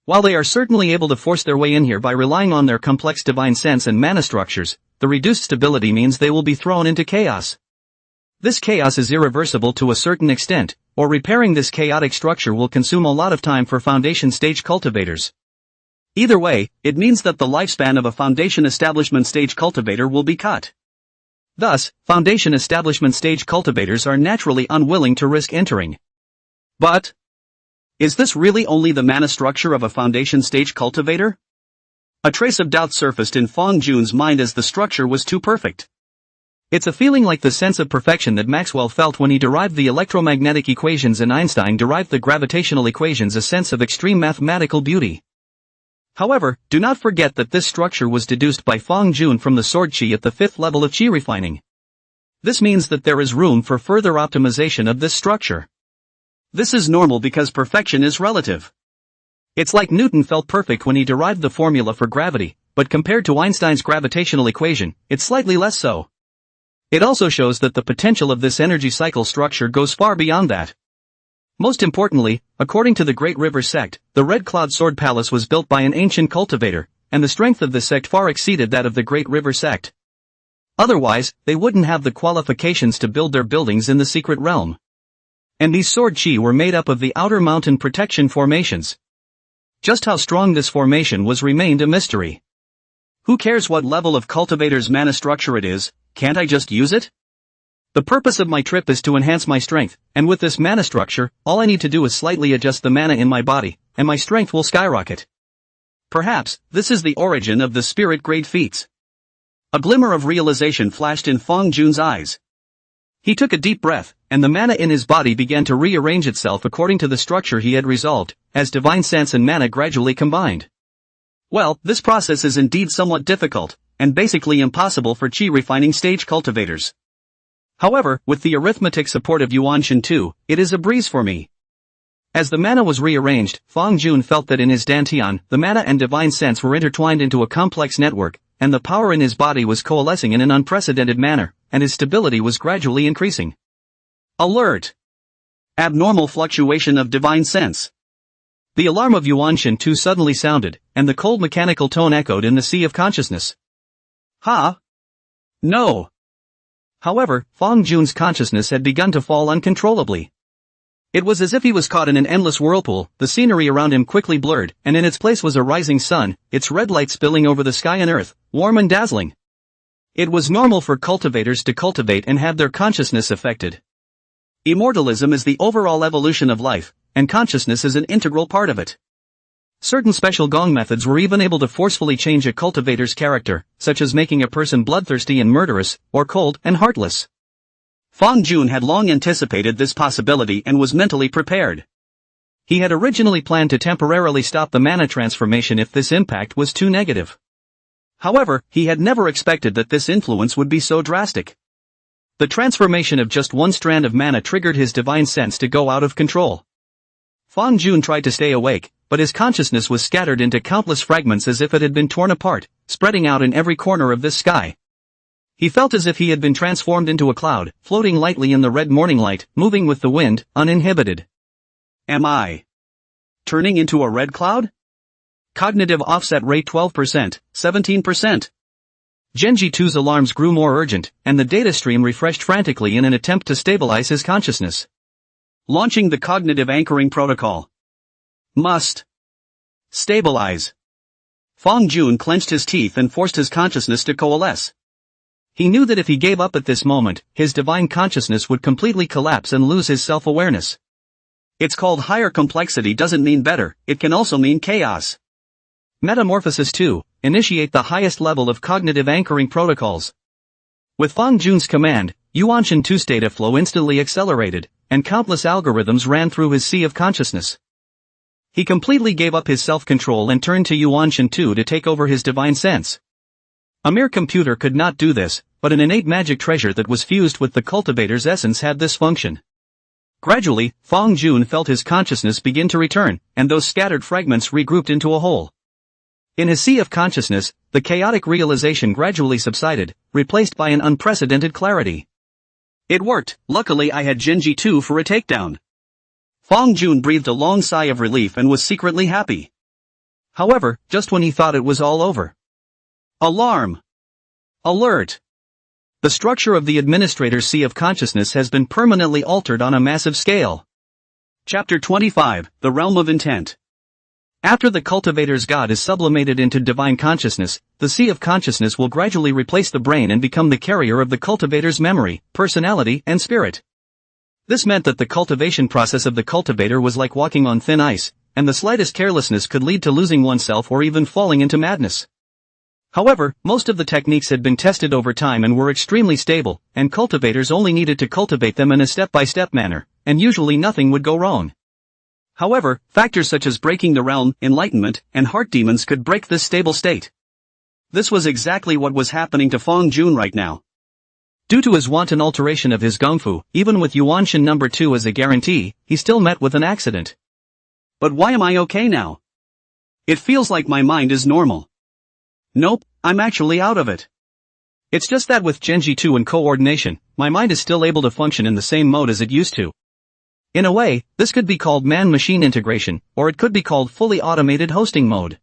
While they are certainly able to force their way in here by relying on their complex divine sense and mana structures, the reduced stability means they will be thrown into chaos. This chaos is irreversible to a certain extent, or repairing this chaotic structure will consume a lot of time for Foundation stage cultivators. Either way, it means that the lifespan of a Foundation establishment stage cultivator will be cut. Thus, Foundation establishment stage cultivators are naturally unwilling to risk entering. But is this really only the mana structure of a Foundation stage cultivator? A trace of doubt surfaced in Fang Jun's mind as the structure was too perfect. It's a feeling like the sense of perfection that Maxwell felt when he derived the electromagnetic equations and Einstein derived the gravitational equations, a sense of extreme mathematical beauty. However, do not forget that this structure was deduced by Fang Jun from the sword chi at the 5th level of chi refining. This means that there is room for further optimization of this structure. This is normal because perfection is relative. It's like Newton felt perfect when he derived the formula for gravity, but compared to Einstein's gravitational equation, it's slightly less so. It also shows that the potential of this energy cycle structure goes far beyond that. Most importantly, according to the Great River sect, the Red Cloud Sword Palace was built by an ancient cultivator, and the strength of the sect far exceeded that of the Great River sect. Otherwise, they wouldn't have the qualifications to build their buildings in the secret realm. And these sword chi were made up of the outer mountain protection formations. Just how strong this formation was remained a mystery. Who cares what level of cultivator's mana structure it is, can't I just use it? The purpose of my trip is to enhance my strength, and with this mana structure, all I need to do is slightly adjust the mana in my body, and my strength will skyrocket. Perhaps, this is the origin of the spirit grade feats. A glimmer of realization flashed in Fong Jun's eyes. He took a deep breath, and the mana in his body began to rearrange itself according to the structure he had resolved, as divine sense and mana gradually combined. Well, this process is indeed somewhat difficult, and basically impossible for chi refining stage cultivators. However, with the arithmetic support of Yuan Shen 2, it is a breeze for me. As the mana was rearranged, Fong Jun felt that in his dantian, the mana and divine sense were intertwined into a complex network, and the power in his body was coalescing in an unprecedented manner, and his stability was gradually increasing. Alert! Abnormal fluctuation of divine sense. The alarm of Yuan Shen 2 suddenly sounded, and the cold mechanical tone echoed in the sea of consciousness. Ha! No! However, Fong Jun's consciousness had begun to fall uncontrollably. It was as if he was caught in an endless whirlpool. The scenery around him quickly blurred, and in its place was a rising sun, its red light spilling over the sky and earth, warm and dazzling. It was normal for cultivators to cultivate and have their consciousness affected. Immortalism is the overall evolution of life, and consciousness is an integral part of it. Certain special gong methods were even able to forcefully change a cultivator's character, such as making a person bloodthirsty and murderous, or cold and heartless. Fong Jun had long anticipated this possibility and was mentally prepared. He had originally planned to temporarily stop the mana transformation if this impact was too negative. However, he had never expected that this influence would be so drastic. The transformation of just one strand of mana triggered his divine sense to go out of control. Fong Jun tried to stay awake, but his consciousness was scattered into countless fragments as if it had been torn apart, spreading out in every corner of this sky. He felt as if he had been transformed into a cloud, floating lightly in the red morning light, moving with the wind, uninhibited. Am I turning into a red cloud? Cognitive offset rate 12%, 17%. Genji 2's alarms grew more urgent, and the data stream refreshed frantically in an attempt to stabilize his consciousness. Launching the cognitive anchoring protocol. Must stabilize. Fong Jun clenched his teeth and forced his consciousness to coalesce. He knew that if he gave up at this moment, his divine consciousness would completely collapse and lose his self-awareness. It's called higher complexity doesn't mean better, it can also mean chaos. Metamorphosis 2, initiate the highest level of cognitive anchoring protocols. With Fong Jun's command, Yuan Shen 2's data flow instantly accelerated, and countless algorithms ran through his sea of consciousness. He completely gave up his self-control and turned to Yuan Shen 2 to take over his divine sense. A mere computer could not do this, but an innate magic treasure that was fused with the cultivator's essence had this function. Gradually, Fong Jun felt his consciousness begin to return, and those scattered fragments regrouped into a whole. In his sea of consciousness, the chaotic realization gradually subsided, replaced by an unprecedented clarity. It worked. Luckily I had Genji 2 for a takedown. Fong Jun breathed a long sigh of relief and was secretly happy. However, just when he thought it was all over. Alarm! Alert! The structure of the administrator's sea of consciousness has been permanently altered on a massive scale. Chapter 25, The Realm of Intent. After the cultivator's god is sublimated into divine consciousness, the sea of consciousness will gradually replace the brain and become the carrier of the cultivator's memory, personality, and spirit. This meant that the cultivation process of the cultivator was like walking on thin ice, and the slightest carelessness could lead to losing oneself or even falling into madness. However, most of the techniques had been tested over time and were extremely stable, and cultivators only needed to cultivate them in a step-by-step manner, and usually nothing would go wrong. However, factors such as breaking the realm, enlightenment, and heart demons could break this stable state. This was exactly what was happening to Fong Jun right now. Due to his wanton alteration of his gongfu, even with Yuan Shen number 2 as a guarantee, he still met with an accident. But why am I okay now? It feels like my mind is normal. Nope, I'm actually out of it. It's just that with Genji 2 and coordination, my mind is still able to function in the same mode as it used to. In a way, this could be called man-machine integration, or it could be called fully automated hosting mode.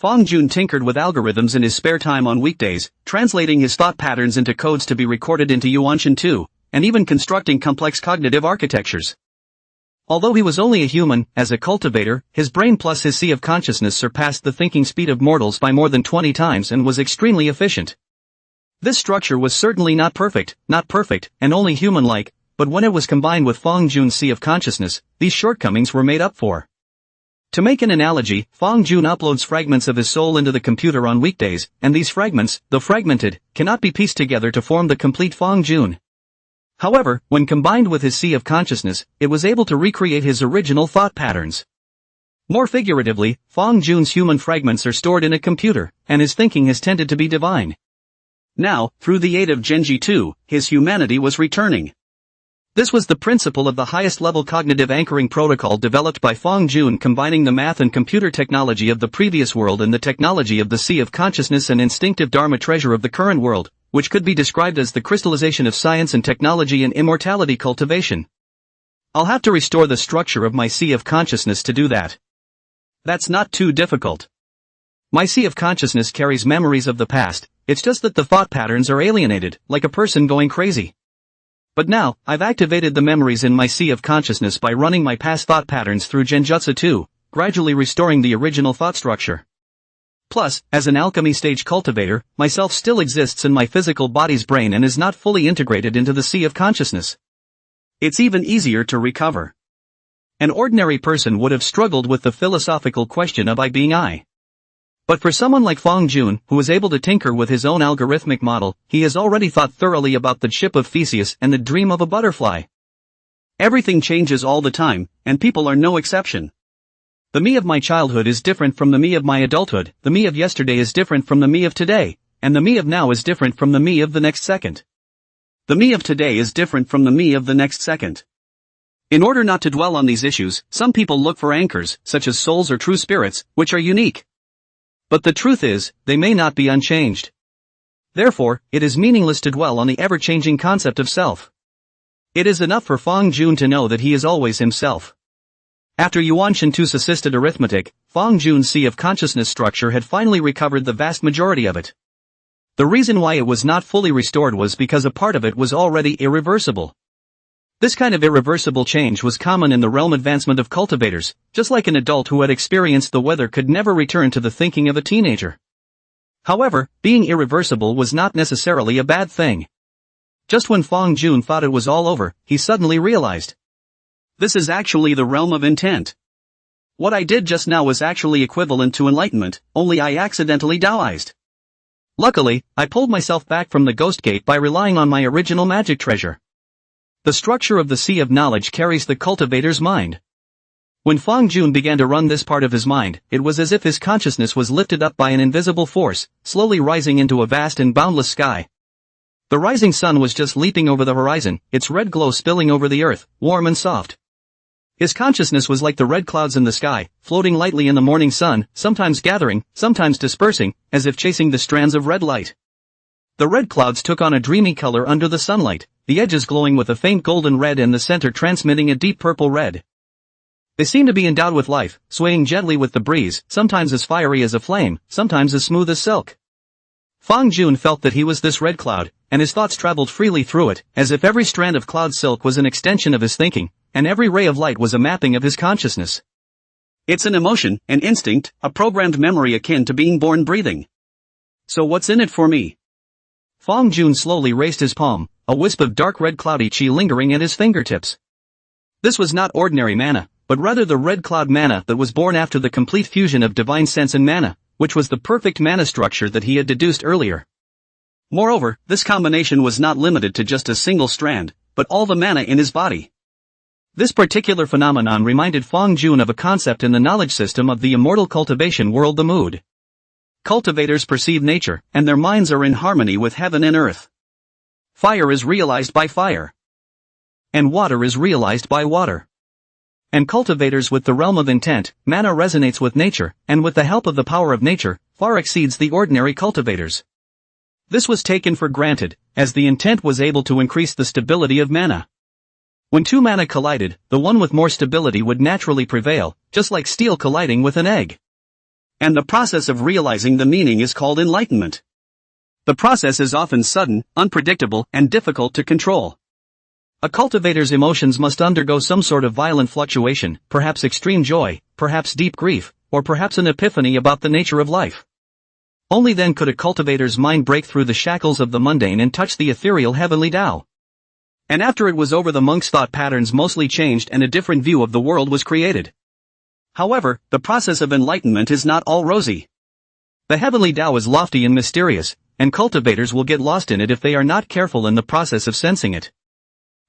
Fong Jun tinkered with algorithms in his spare time on weekdays, translating his thought patterns into codes to be recorded into Yuan Shen 2, and even constructing complex cognitive architectures. Although he was only a human, as a cultivator, his brain plus his sea of consciousness surpassed the thinking speed of mortals by more than 20 times and was extremely efficient. This structure was certainly not perfect, and only human-like, but when it was combined with Fong Jun's sea of consciousness, these shortcomings were made up for. To make an analogy, Fong Jun uploads fragments of his soul into the computer on weekdays, and these fragments, though fragmented, cannot be pieced together to form the complete Fong Jun. However, when combined with his sea of consciousness, it was able to recreate his original thought patterns. More figuratively, Fong Jun's human fragments are stored in a computer, and his thinking has tended to be divine. Now, through the aid of Genji 2, his humanity was returning. This was the principle of the highest-level cognitive anchoring protocol developed by Fong Jun, combining the math and computer technology of the previous world and the technology of the sea of consciousness and instinctive Dharma treasure of the current world, which could be described as the crystallization of science and technology and immortality cultivation. I'll have to restore the structure of my sea of consciousness to do that. That's not too difficult. My sea of consciousness carries memories of the past, it's just that the thought patterns are alienated, like a person going crazy. But now, I've activated the memories in my sea of consciousness by running my past thought patterns through Genjutsu 2, gradually restoring the original thought structure. Plus, as an alchemy stage cultivator, myself still exists in my physical body's brain and is not fully integrated into the sea of consciousness. It's even easier to recover. An ordinary person would have struggled with the philosophical question of I being I. But for someone like Fong Jun, who is able to tinker with his own algorithmic model, he has already thought thoroughly about the ship of Theseus and the dream of a butterfly. Everything changes all the time, and people are no exception. The me of my childhood is different from the me of my adulthood, the me of yesterday is different from the me of today, and the me of now is different from the me of the next second. The me of today is different from the me of the next second. In order not to dwell on these issues, some people look for anchors, such as souls or true spirits, which are unique. But the truth is, they may not be unchanged. Therefore, it is meaningless to dwell on the ever-changing concept of self. It is enough for Fong Jun to know that he is always himself. After Yuan Shen 2's assisted arithmetic, Fong Jun's sea of consciousness structure had finally recovered the vast majority of it. The reason why it was not fully restored was because a part of it was already irreversible. This kind of irreversible change was common in the realm advancement of cultivators, just like an adult who had experienced the weather could never return to the thinking of a teenager. However, being irreversible was not necessarily a bad thing. Just when Fong Jun thought it was all over, he suddenly realized. This is actually the realm of intent. What I did just now was actually equivalent to enlightenment, only I accidentally Taoized. Luckily, I pulled myself back from the ghost gate by relying on my original magic treasure. The structure of the sea of knowledge carries the cultivator's mind. When Fong Jun began to run this part of his mind, it was as if his consciousness was lifted up by an invisible force, slowly rising into a vast and boundless sky. The rising sun was just leaping over the horizon, its red glow spilling over the earth, warm and soft. His consciousness was like the red clouds in the sky, floating lightly in the morning sun, sometimes gathering, sometimes dispersing, as if chasing the strands of red light. The red clouds took on a dreamy color under the sunlight, the edges glowing with a faint golden red and the center transmitting a deep purple red. They seemed to be endowed with life, swaying gently with the breeze, sometimes as fiery as a flame, sometimes as smooth as silk. Fong Jun felt that he was this red cloud, and his thoughts traveled freely through it, as if every strand of cloud silk was an extension of his thinking, and every ray of light was a mapping of his consciousness. It's an emotion, an instinct, a programmed memory akin to being born breathing. So what's in it for me? Fong Jun slowly raised his palm, a wisp of dark red cloudy chi lingering at his fingertips. This was not ordinary mana, but rather the red cloud mana that was born after the complete fusion of divine sense and mana, which was the perfect mana structure that he had deduced earlier. Moreover, this combination was not limited to just a single strand, but all the mana in his body. This particular phenomenon reminded Fong Jun of a concept in the knowledge system of the immortal cultivation world, the mood. Cultivators perceive nature, and their minds are in harmony with heaven and earth. Fire is realized by fire. And water is realized by water. And cultivators with the realm of intent, mana resonates with nature, and with the help of the power of nature, far exceeds the ordinary cultivators. This was taken for granted, as the intent was able to increase the stability of mana. When two mana collided, the one with more stability would naturally prevail, just like steel colliding with an egg. And the process of realizing the meaning is called enlightenment. The process is often sudden, unpredictable, and difficult to control. A cultivator's emotions must undergo some sort of violent fluctuation, perhaps extreme joy, perhaps deep grief, or perhaps an epiphany about the nature of life. Only then could a cultivator's mind break through the shackles of the mundane and touch the ethereal heavenly Tao. And after it was over, the monk's thought patterns mostly changed and a different view of the world was created. However, the process of enlightenment is not all rosy. The heavenly Tao is lofty and mysterious, and cultivators will get lost in it if they are not careful in the process of sensing it.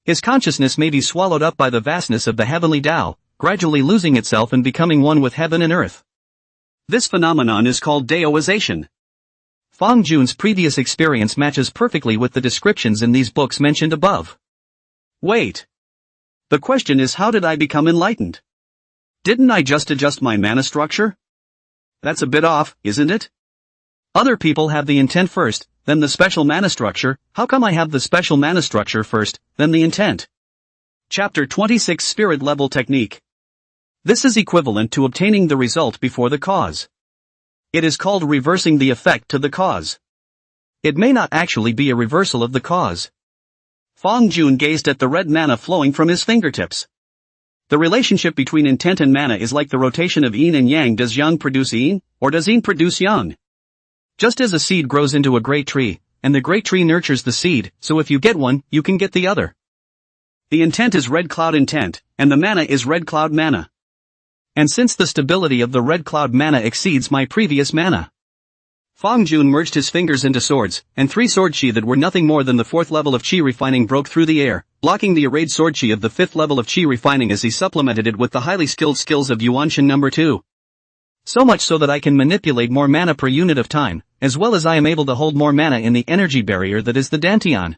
His consciousness may be swallowed up by the vastness of the heavenly Tao, gradually losing itself and becoming one with heaven and earth. This phenomenon is called Daoization. Fang Jun's previous experience matches perfectly with the descriptions in these books mentioned above. Wait. The question is, how did I become enlightened? Didn't I just adjust my mana structure? That's a bit off, isn't it? Other people have the intent first, then the special mana structure. How come I have the special mana structure first, then the intent? Chapter 26 Spirit Level Technique. This is equivalent to obtaining the result before the cause. It is called reversing the effect to the cause. It may not actually be a reversal of the cause. Fang Jun gazed at the red mana flowing from his fingertips. The relationship between intent and mana is like the rotation of yin and yang. Does yang produce yin, or does yin produce yang? Just as a seed grows into a great tree, and the great tree nurtures the seed, so if you get one, you can get the other. The intent is red cloud intent, and the mana is red cloud mana. And since the stability of the red cloud mana exceeds my previous mana, Fang Jun merged his fingers into swords, and 3 sword chi that were nothing more than the 4th level of chi refining broke through the air, blocking the arrayed sword chi of the 5th level of chi refining as he supplemented it with the highly skilled skills of Yuan Shen number 2. So much so that I can manipulate more mana per unit of time, as well as I am able to hold more mana in the energy barrier that is the Dantian.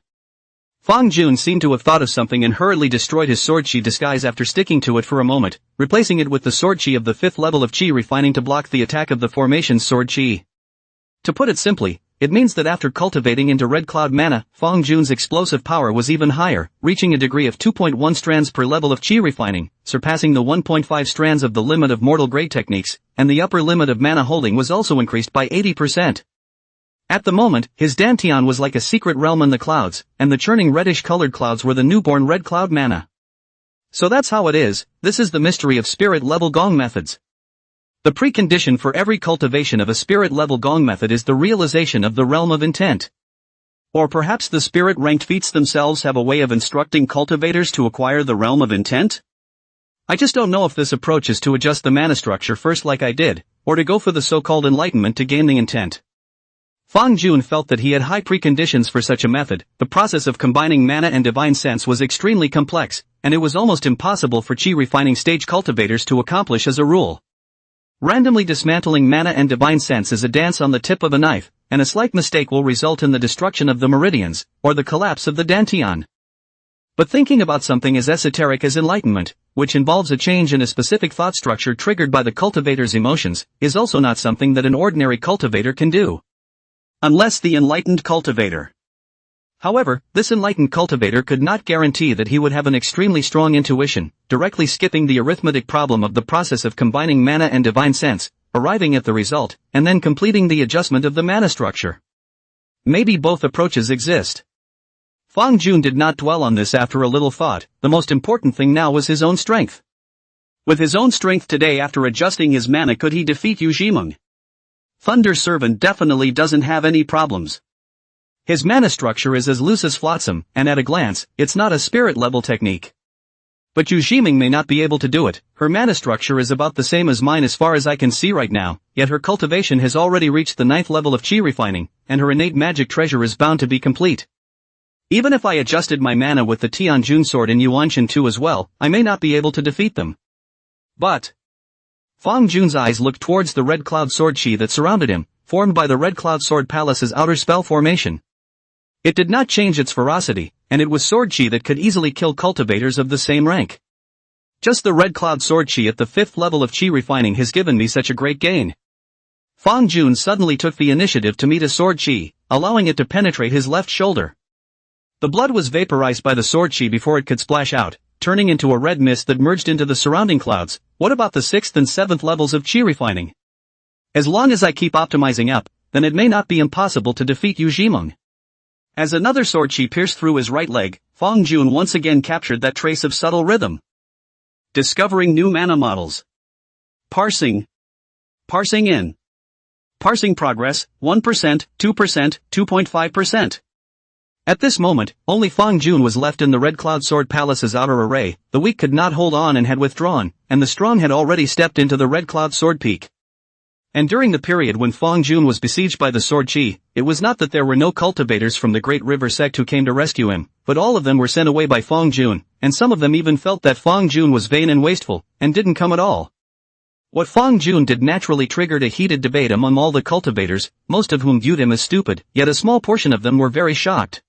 Fang Jun seemed to have thought of something and hurriedly destroyed his sword chi disguise after sticking to it for a moment, replacing it with the sword chi of the 5th level of chi refining to block the attack of the formation's sword chi. To put it simply, it means that after cultivating into red cloud mana, Fang Jun's explosive power was even higher, reaching a degree of 2.1 strands per level of chi refining, surpassing the 1.5 strands of the limit of mortal grade techniques, and the upper limit of mana holding was also increased by 80%. At the moment, his Dantian was like a secret realm in the clouds, and the churning reddish-colored clouds were the newborn red cloud mana. So that's how it is. This is the mystery of spirit-level gong methods. The precondition for every cultivation of a spirit-level gong method is the realization of the realm of intent. Or perhaps the spirit-ranked feats themselves have a way of instructing cultivators to acquire the realm of intent? I just don't know if this approach is to adjust the mana structure first like I did, or to go for the so-called enlightenment to gain the intent. Fang Jun felt that he had high preconditions for such a method. The process of combining mana and divine sense was extremely complex, and it was almost impossible for chi refining stage cultivators to accomplish as a rule. Randomly dismantling mana and divine sense is a dance on the tip of a knife, and a slight mistake will result in the destruction of the meridians, or the collapse of the Dantian. But thinking about something as esoteric as enlightenment, which involves a change in a specific thought structure triggered by the cultivator's emotions, is also not something that an ordinary cultivator can do. Unless the enlightened cultivator. However, this enlightened cultivator could not guarantee that he would have an extremely strong intuition, directly skipping the arithmetic problem of the process of combining mana and divine sense, arriving at the result, and then completing the adjustment of the mana structure. Maybe both approaches exist. Fang Jun did not dwell on this after a little thought. The most important thing now was his own strength. With his own strength today, after adjusting his mana, could he defeat Yu Zhimeng? Thunder Servant definitely doesn't have any problems. His mana structure is as loose as flotsam, and at a glance, it's not a spirit-level technique. But Yu Zhimeng may not be able to do it. Her mana structure is about the same as mine as far as I can see right now, yet her cultivation has already reached the 9th level of chi refining, and her innate magic treasure is bound to be complete. Even if I adjusted my mana with the Tianjun sword and Yuan Shen 2 as well, I may not be able to defeat them. But Fang Jun's eyes looked towards the red cloud sword chi that surrounded him, formed by the red cloud sword palace's outer spell formation. It did not change its ferocity, and it was sword chi that could easily kill cultivators of the same rank. Just the red cloud sword chi at the 5th level of chi refining has given me such a great gain. Fang Jun suddenly took the initiative to meet a sword chi, allowing it to penetrate his left shoulder. The blood was vaporized by the sword chi before it could splash out, turning into a red mist that merged into the surrounding clouds. What about the 6th and 7th levels of chi refining? As long as I keep optimizing up, then it may not be impossible to defeat Yu Zhimeng. As another sword chi pierced through his right leg, Fong Jun once again captured that trace of subtle rhythm. Discovering new mana models. Parsing. Parsing in. Parsing progress, 1%, 2%, 2.5%. At this moment, only Fong Jun was left in the Red Cloud Sword Palace's outer array. The weak could not hold on and had withdrawn, and the strong had already stepped into the Red Cloud Sword Peak. And during the period when Fong Jun was besieged by the Sword Chi, it was not that there were no cultivators from the Great River sect who came to rescue him, but all of them were sent away by Fong Jun, and some of them even felt that Fong Jun was vain and wasteful, and didn't come at all. What Fong Jun did naturally triggered a heated debate among all the cultivators, most of whom viewed him as stupid, yet a small portion of them were very shocked.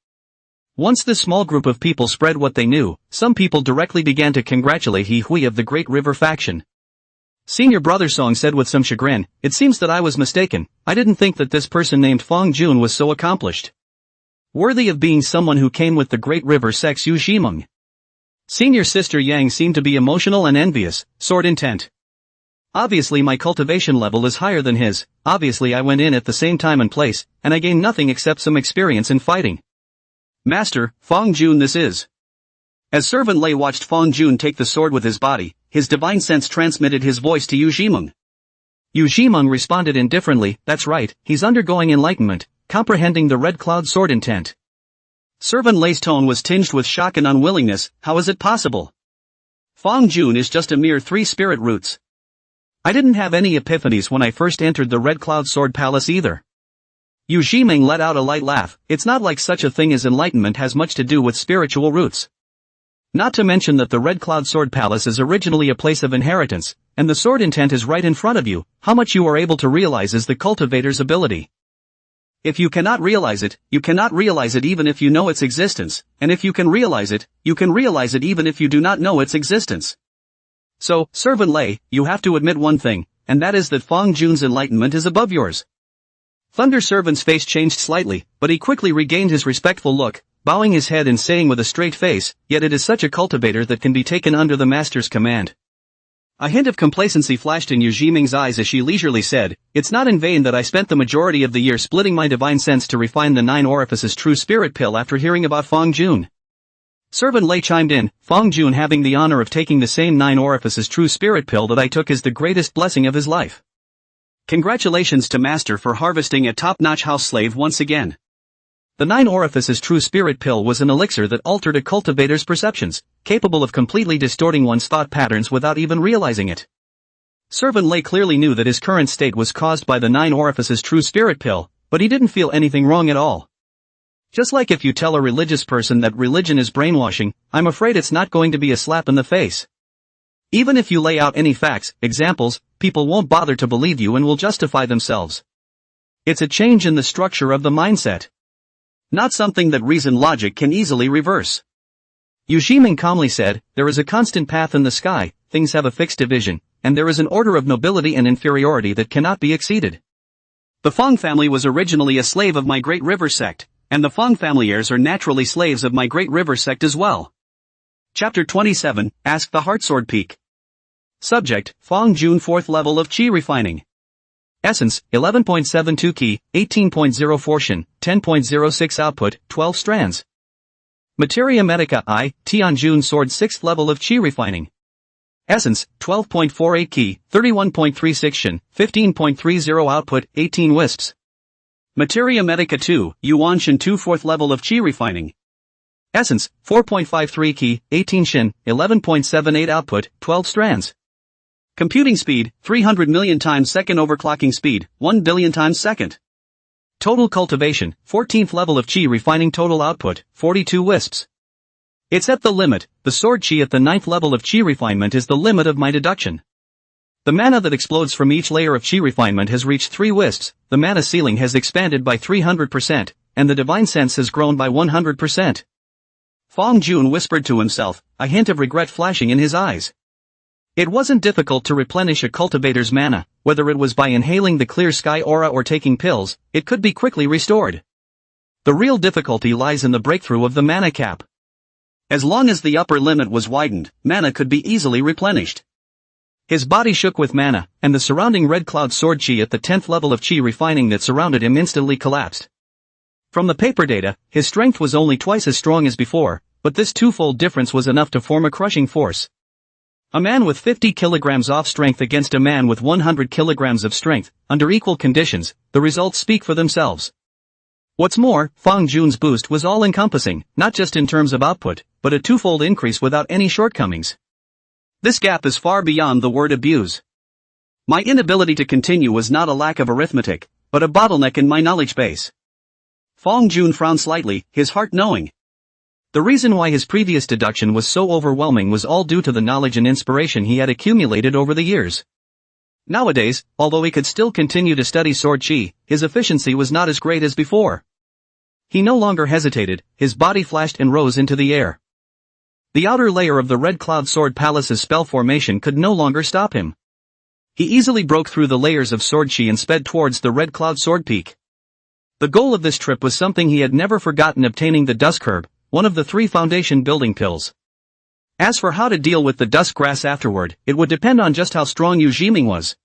Once this small group of people spread what they knew, some people directly began to congratulate He Hui of the Great River faction. Senior Brother Song said with some chagrin, "It seems that I was mistaken. I didn't think that this person named Fong Jun was so accomplished. Worthy of being someone who came with the Great River sect's Yu Zhimeng." Senior Sister Yang seemed to be emotional and envious, sword intent. "Obviously my cultivation level is higher than his, obviously I went in at the same time and place, and I gained nothing except some experience in fighting. Master, Fong Jun this is." As Servant Lei watched Fong Jun take the sword with his body, his divine sense transmitted his voice to Yu Zhimeng. Yu Zhimeng responded indifferently, "That's right, he's undergoing enlightenment, comprehending the Red Cloud sword intent." Servant Lei's tone was tinged with shock and unwillingness. "How is it possible? Fong Jun is just a mere 3 spirit roots. I didn't have any epiphanies when I first entered the Red Cloud Sword Palace either." Yu Zhimeng let out a light laugh. "It's not like such a thing as enlightenment has much to do with spiritual roots. Not to mention that the Red Cloud Sword Palace is originally a place of inheritance, and the sword intent is right in front of you. How much you are able to realize is the cultivator's ability. If you cannot realize it, you cannot realize it even if you know its existence, and if you can realize it, you can realize it even if you do not know its existence. So, Servant Lei, you have to admit one thing, and that is that Fong Jun's enlightenment is above yours." Thunder Servant's face changed slightly, but he quickly regained his respectful look, bowing his head and saying with a straight face, "Yet it is such a cultivator that can be taken under the master's command." A hint of complacency flashed in Yu Zhimeng's eyes as she leisurely said, "It's not in vain that I spent the majority of the year splitting my divine sense to refine the 9 orifices true spirit pill after hearing about Fong Jun." Servant Lei chimed in, "Fong Jun having the honor of taking the same 9 orifices true spirit pill that I took is the greatest blessing of his life. Congratulations to Master for harvesting a top-notch house slave once again." The 9 orifices true spirit pill was an elixir that altered a cultivator's perceptions, capable of completely distorting one's thought patterns without even realizing it. Servant Lei clearly knew that his current state was caused by the 9 orifices true spirit pill, but he didn't feel anything wrong at all. Just like if you tell a religious person that religion is brainwashing, I'm afraid it's not going to be a slap in the face. Even if you lay out any facts, examples, people won't bother to believe you and will justify themselves. It's a change in the structure of the mindset. Not something that reason logic can easily reverse. Yu Zhimeng calmly said, "There is a constant path in the sky, things have a fixed division, and there is an order of nobility and inferiority that cannot be exceeded. The Fang family was originally a slave of my Great River sect, and the Fang family heirs are naturally slaves of my Great River sect as well." Chapter 27, Ask the Heartsword Peak. Subject, Fong Jun 4th level of Qi refining. Essence, 11.72 Qi, 18.04 Shen, 10.06 output, 12 strands. Materia Medica I, Tianjun Sword 6th level of Qi refining. Essence, 12.48 Qi, 31.36 Shen, 15.30 output, 18 wisps. Materia Medica 2, Yuan Shen 2 4th level of Qi refining. Essence, 4.53 Qi, 18 Shen, 11.78 output, 12 strands. Computing speed, 300 million times second overclocking speed, 1 billion times second. Total cultivation, 14th level of Qi refining total output, 42 wisps. It's at the limit, the sword Qi at the 9th level of Qi refinement is the limit of my deduction. The mana that explodes from each layer of Qi refinement has reached 3 wisps, the mana ceiling has expanded by 300%, and the divine sense has grown by 100%. Fong Jun whispered to himself, a hint of regret flashing in his eyes. It wasn't difficult to replenish a cultivator's mana, whether it was by inhaling the clear sky aura or taking pills, it could be quickly restored. The real difficulty lies in the breakthrough of the mana cap. As long as the upper limit was widened, mana could be easily replenished. His body shook with mana, and the surrounding red cloud sword chi at the 10th level of chi refining that surrounded him instantly collapsed. From the paper data, his strength was only twice as strong as before, but this twofold difference was enough to form a crushing force. A man with 50 kilograms off strength against a man with 100 kilograms of strength, under equal conditions, the results speak for themselves. What's more, Fang Jun's boost was all-encompassing, not just in terms of output, but a twofold increase without any shortcomings. This gap is far beyond the word abuse. My inability to continue was not a lack of arithmetic, but a bottleneck in my knowledge base. Fang Jun frowned slightly, his heart knowing. The reason why his previous deduction was so overwhelming was all due to the knowledge and inspiration he had accumulated over the years. Nowadays, although he could still continue to study sword chi, his efficiency was not as great as before. He no longer hesitated, his body flashed and rose into the air. The outer layer of the Red Cloud Sword Palace's spell formation could no longer stop him. He easily broke through the layers of sword chi and sped towards the Red Cloud Sword Peak. The goal of this trip was something he had never forgotten: obtaining the Dusk Herb, one of the 3 foundation building pills. As for how to deal with the dusk grass afterward, it would depend on just how strong Yu Jiming was.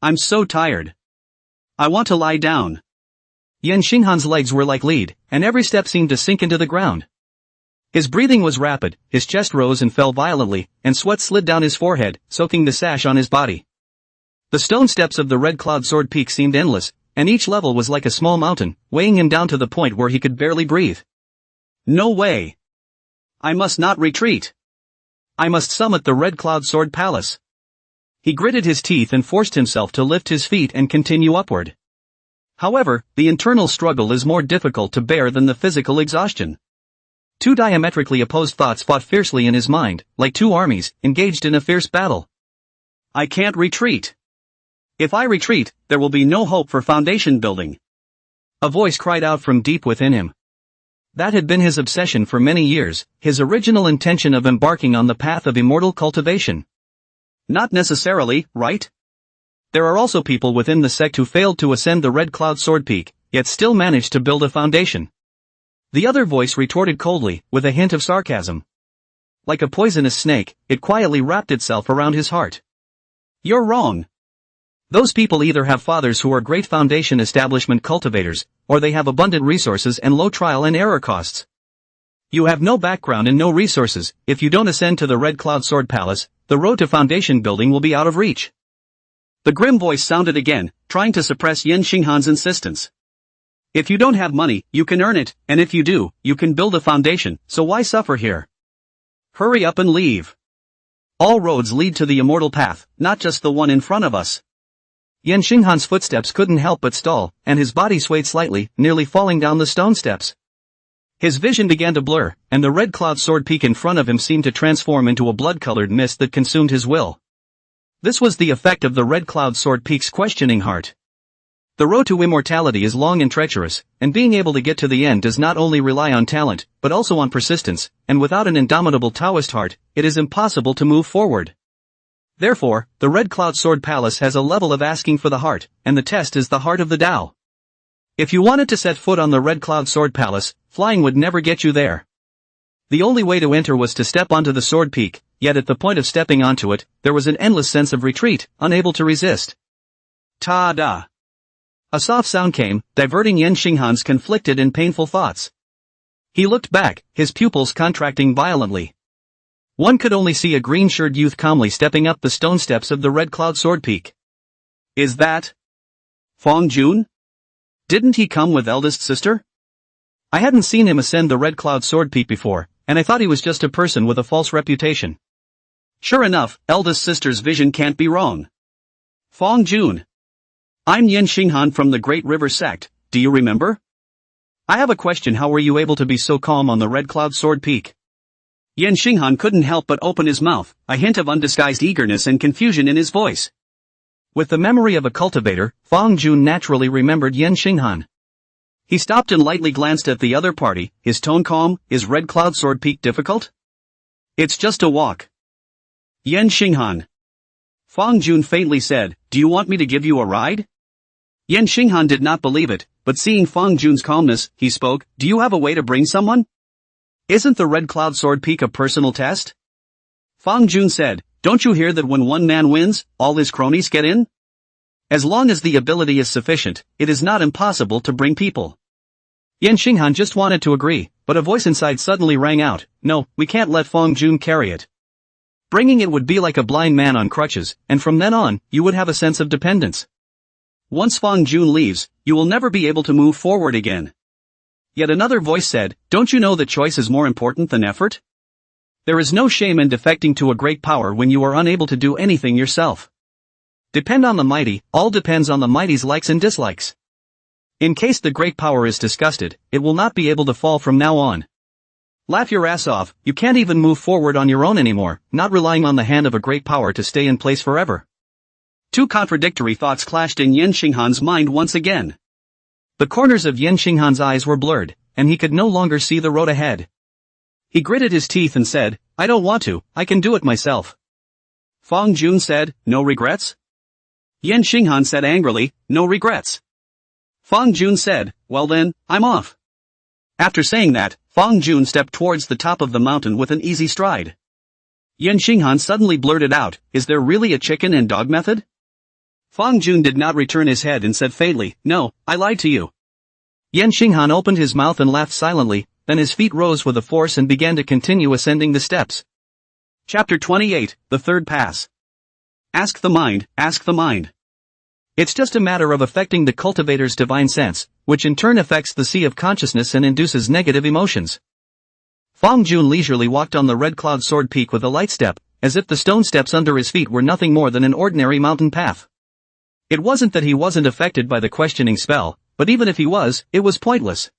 I'm so tired. I want to lie down. Yan Xinghan's legs were like lead, and every step seemed to sink into the ground. His breathing was rapid, his chest rose and fell violently, and sweat slid down his forehead, soaking the sash on his body. The stone steps of the Red Cloud Sword Peak seemed endless, and each level was like a small mountain, weighing him down to the point where he could barely breathe. No way. I must not retreat. I must summit the Red Cloud Sword Palace. He gritted his teeth and forced himself to lift his feet and continue upward. However, the internal struggle is more difficult to bear than the physical exhaustion. 2 diametrically opposed thoughts fought fiercely in his mind, like 2 armies, engaged in a fierce battle. I can't retreat. If I retreat, there will be no hope for foundation building. A voice cried out from deep within him. That had been his obsession for many years, his original intention of embarking on the path of immortal cultivation. Not necessarily, right? There are also people within the sect who failed to ascend the Red Cloud Sword Peak, yet still managed to build a foundation. The other voice retorted coldly, with a hint of sarcasm. Like a poisonous snake, it quietly wrapped itself around his heart. You're wrong. Those people either have fathers who are great foundation establishment cultivators, or they have abundant resources and low trial and error costs. You have no background and no resources. If you don't ascend to the Red Cloud Sword Palace, the road to foundation building will be out of reach. The grim voice sounded again, trying to suppress Yan Xinghan's insistence. If you don't have money, you can earn it, and if you do, you can build a foundation, so why suffer here? Hurry up and leave. All roads lead to the immortal path, not just the one in front of us. Yan Xinghan's footsteps couldn't help but stall, and his body swayed slightly, nearly falling down the stone steps. His vision began to blur, and the Red Cloud Sword Peak in front of him seemed to transform into a blood-colored mist that consumed his will. This was the effect of the Red Cloud Sword Peak's questioning heart. The road to immortality is long and treacherous, and being able to get to the end does not only rely on talent, but also on persistence, and without an indomitable Taoist heart, it is impossible to move forward. Therefore, the Red Cloud Sword Palace has a level of asking for the heart, and the test is the heart of the Tao. If you wanted to set foot on the Red Cloud Sword Palace, flying would never get you there. The only way to enter was to step onto the Sword Peak, yet at the point of stepping onto it, there was an endless sense of retreat, unable to resist. Ta-da! A soft sound came, diverting Yan Xinghan's conflicted and painful thoughts. He looked back, his pupils contracting violently. One could only see a green-shirted youth calmly stepping up the stone steps of the Red Cloud Sword Peak. Is that Fang Jun? Didn't he come with eldest sister? I hadn't seen him ascend the Red Cloud Sword Peak before, and I thought he was just a person with a false reputation. Sure enough, eldest sister's vision can't be wrong. Fang Jun. I'm Yan Xinghan from the Great River Sect, do you remember? I have a question: how were you able to be so calm on the Red Cloud Sword Peak? Yan Xinghan couldn't help but open his mouth, a hint of undisguised eagerness and confusion in his voice. With the memory of a cultivator, Fang Jun naturally remembered Yan Xinghan. He stopped and lightly glanced at the other party, his tone calm. Is Red Cloud Sword Peak difficult? It's just a walk. Yan Xinghan. Fang Jun faintly said, do you want me to give you a ride? Yan Xinghan did not believe it, but seeing Fang Jun's calmness, he spoke, do you have a way to bring someone? Isn't the Red Cloud Sword Peak a personal test? Fang Jun said, don't you hear that when one man wins, all his cronies get in? As long as the ability is sufficient, it is not impossible to bring people. Yan Xinghan just wanted to agree, but a voice inside suddenly rang out, no, we can't let Fong Jun carry it. Bringing it would be like a blind man on crutches, and from then on, you would have a sense of dependence. Once Fong Jun leaves, you will never be able to move forward again. Yet another voice said, don't you know that choice is more important than effort? There is no shame in defecting to a great power when you are unable to do anything yourself. Depend on the mighty, all depends on the mighty's likes and dislikes. In case the great power is disgusted, it will not be able to fall from now on. Laugh your ass off, you can't even move forward on your own anymore, not relying on the hand of a great power to stay in place forever. Two contradictory thoughts clashed in Yan Xinghan's mind once again. The corners of Yan Xinghan's eyes were blurred, and he could no longer see the road ahead. He gritted his teeth and said, I don't want to, I can do it myself. Fong Jun said, no regrets? Yan Xinghan said angrily, no regrets. Fong Jun said, well then, I'm off. After saying that, Fong Jun stepped towards the top of the mountain with an easy stride. Yan Xinghan suddenly blurted out, is there really a chicken and dog method? Fong Jun did not return his head and said faintly, no, I lied to you. Yan Xinghan opened his mouth and laughed silently, then his feet rose with a force and began to continue ascending the steps. Chapter 28, The Third Pass. Ask the mind, ask the mind. It's just a matter of affecting the cultivator's divine sense, which in turn affects the sea of consciousness and induces negative emotions. Fong Jun leisurely walked on the Red Cloud Sword Peak with a light step, as if the stone steps under his feet were nothing more than an ordinary mountain path. It wasn't that he wasn't affected by the questioning spell, but even if he was, it was pointless.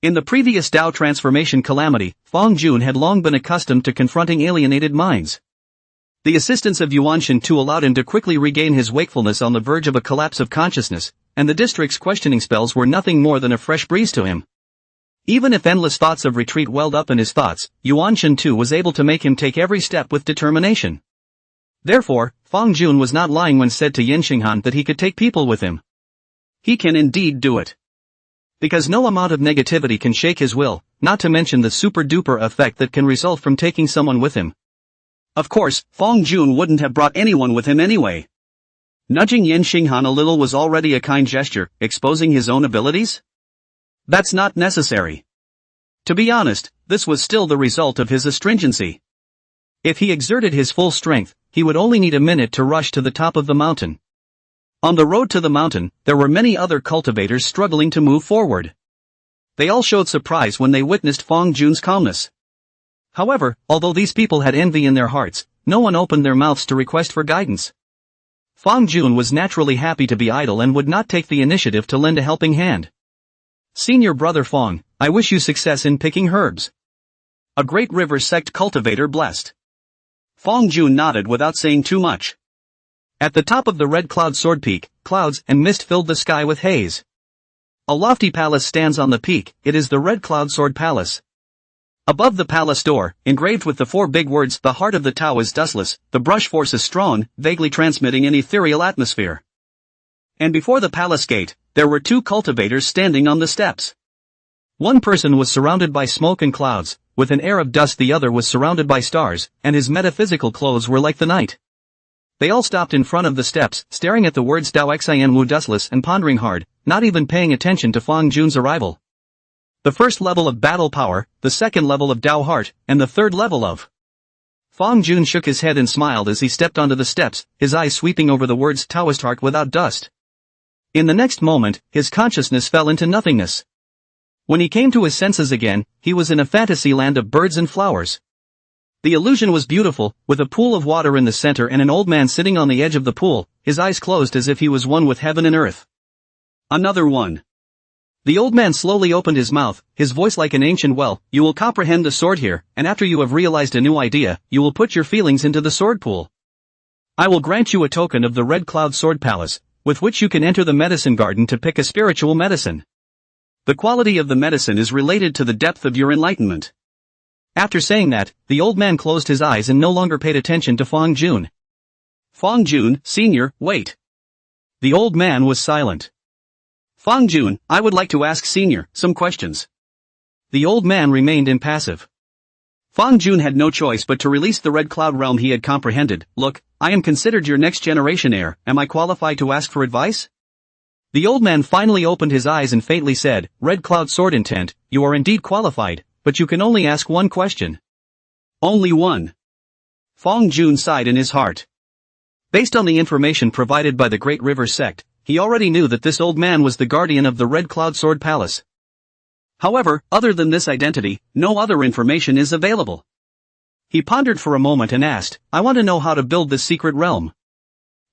In the previous Dao transformation calamity, Fong Jun had long been accustomed to confronting alienated minds. The assistance of Yuan Shen allowed him to quickly regain his wakefulness on the verge of a collapse of consciousness, and the district's questioning spells were nothing more than a fresh breeze to him. Even if endless thoughts of retreat welled up in his thoughts, Yuan Shen was able to make him take every step with determination. Therefore, Fong Jun was not lying when said to Yan Xinghan that he could take people with him. He can indeed do it. Because no amount of negativity can shake his will, not to mention the super-duper effect that can result from taking someone with him. Of course, Fong Jun wouldn't have brought anyone with him anyway. Nudging Yan Xinghan a little was already a kind gesture, exposing his own abilities? That's not necessary. To be honest, this was still the result of his astringency. If he exerted his full strength, he would only need a minute to rush to the top of the mountain. On the road to the mountain, there were many other cultivators struggling to move forward. They all showed surprise when they witnessed Fong Jun's calmness. However, although these people had envy in their hearts, no one opened their mouths to request for guidance. Fong Jun was naturally happy to be idle and would not take the initiative to lend a helping hand. Senior brother Fong, I wish you success in picking herbs. A great river sect cultivator blessed. Fong Jun nodded without saying too much. At the top of the Red Cloud Sword Peak, clouds and mist filled the sky with haze. A lofty palace stands on the peak, it is the Red Cloud Sword Palace. Above the palace door, engraved with the four big words, the heart of the Tao is dustless, the brush force is strong, vaguely transmitting an ethereal atmosphere. And before the palace gate, there were two cultivators standing on the steps. One person was surrounded by smoke and clouds, with an air of dust. The other was surrounded by stars, and his metaphysical clothes were like the night. They all stopped in front of the steps, staring at the words Dao Xian Wu dustless and pondering hard, not even paying attention to Fong Jun's arrival. The first level of battle power, the second level of Dao heart, and the third level of... Fong Jun shook his head and smiled as he stepped onto the steps, his eyes sweeping over the words Taoist heart without dust. In the next moment, his consciousness fell into nothingness. When he came to his senses again, he was in a fantasy land of birds and flowers. The illusion was beautiful, with a pool of water in the center and an old man sitting on the edge of the pool, his eyes closed as if he was one with heaven and earth. Another one. The old man slowly opened his mouth, his voice like an ancient well, you will comprehend the sword here, and after you have realized a new idea, you will put your feelings into the sword pool. I will grant you a token of the Red Cloud Sword Palace, with which you can enter the medicine garden to pick a spiritual medicine. The quality of the medicine is related to the depth of your enlightenment. After saying that, the old man closed his eyes and no longer paid attention to Fong Jun. Fong Jun, Senior, wait. The old man was silent. Fong Jun, I would like to ask Senior some questions. The old man remained impassive. Fang Jun had no choice but to release the red cloud realm he had comprehended. Look, I am considered your next generation heir, am I qualified to ask for advice? The old man finally opened his eyes and faintly said, Red Cloud Sword Intent, you are indeed qualified, but you can only ask one question. Only one. Fang Jun sighed in his heart. Based on the information provided by the Great River sect, he already knew that this old man was the guardian of the Red Cloud Sword Palace. However, other than this identity, no other information is available. He pondered for a moment and asked, I want to know how to build this secret realm.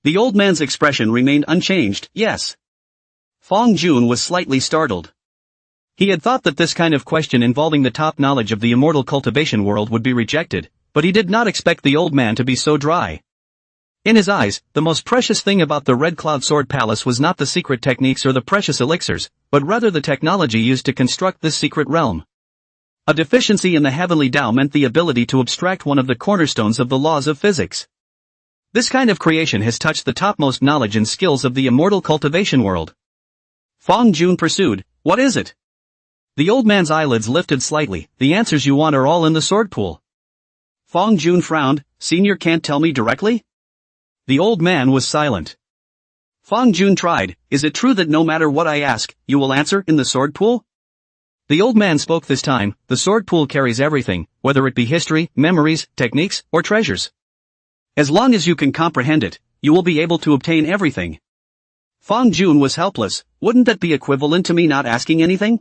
The old man's expression remained unchanged, yes. Fang Jun was slightly startled. He had thought that this kind of question involving the top knowledge of the immortal cultivation world would be rejected, but he did not expect the old man to be so dry. In his eyes, the most precious thing about the Red Cloud Sword Palace was not the secret techniques or the precious elixirs, but rather the technology used to construct this secret realm. A deficiency in the heavenly Tao meant the ability to abstract one of the cornerstones of the laws of physics. This kind of creation has touched the topmost knowledge and skills of the immortal cultivation world. Fang Jun pursued, what is it? The old man's eyelids lifted slightly, the answers you want are all in the sword pool. Fang Jun frowned, Senior can't tell me directly? The old man was silent. Fang Jun tried, is it true that no matter what I ask, you will answer in the sword pool? The old man spoke this time, the sword pool carries everything, whether it be history, memories, techniques, or treasures. As long as you can comprehend it, you will be able to obtain everything. Fang Jun was helpless, wouldn't that be equivalent to me not asking anything?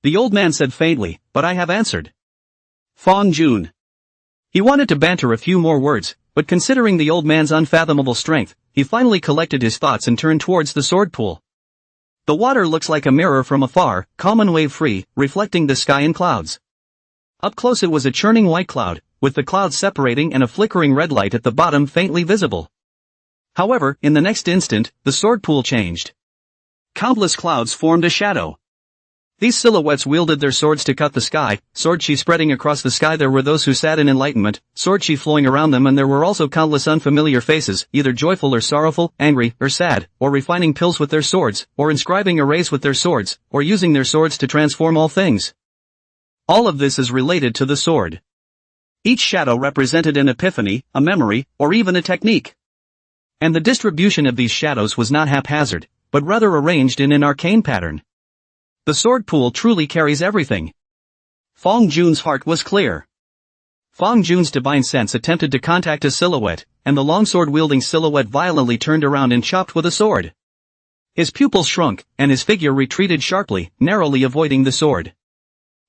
The old man said faintly, but I have answered. Fang Jun. He wanted to banter a few more words, but considering the old man's unfathomable strength, he finally collected his thoughts and turned towards the sword pool. The water looks like a mirror from afar, calm and wave-free, reflecting the sky and clouds. Up close it was a churning white cloud, with the clouds separating and a flickering red light at the bottom faintly visible. However, in the next instant, the sword pool changed. Countless clouds formed a shadow. These silhouettes wielded their swords to cut the sky, sword chi spreading across the sky. There were those who sat in enlightenment, sword chi flowing around them, and there were also countless unfamiliar faces, either joyful or sorrowful, angry or sad, or refining pills with their swords, or inscribing arrays with their swords, or using their swords to transform all things. All of this is related to the sword. Each shadow represented an epiphany, a memory, or even a technique. And the distribution of these shadows was not haphazard, but rather arranged in an arcane pattern. The sword pool truly carries everything. Fang Jun's heart was clear. Fang Jun's divine sense attempted to contact a silhouette, and the longsword-wielding silhouette violently turned around and chopped with a sword. His pupils shrunk, and his figure retreated sharply, narrowly avoiding the sword.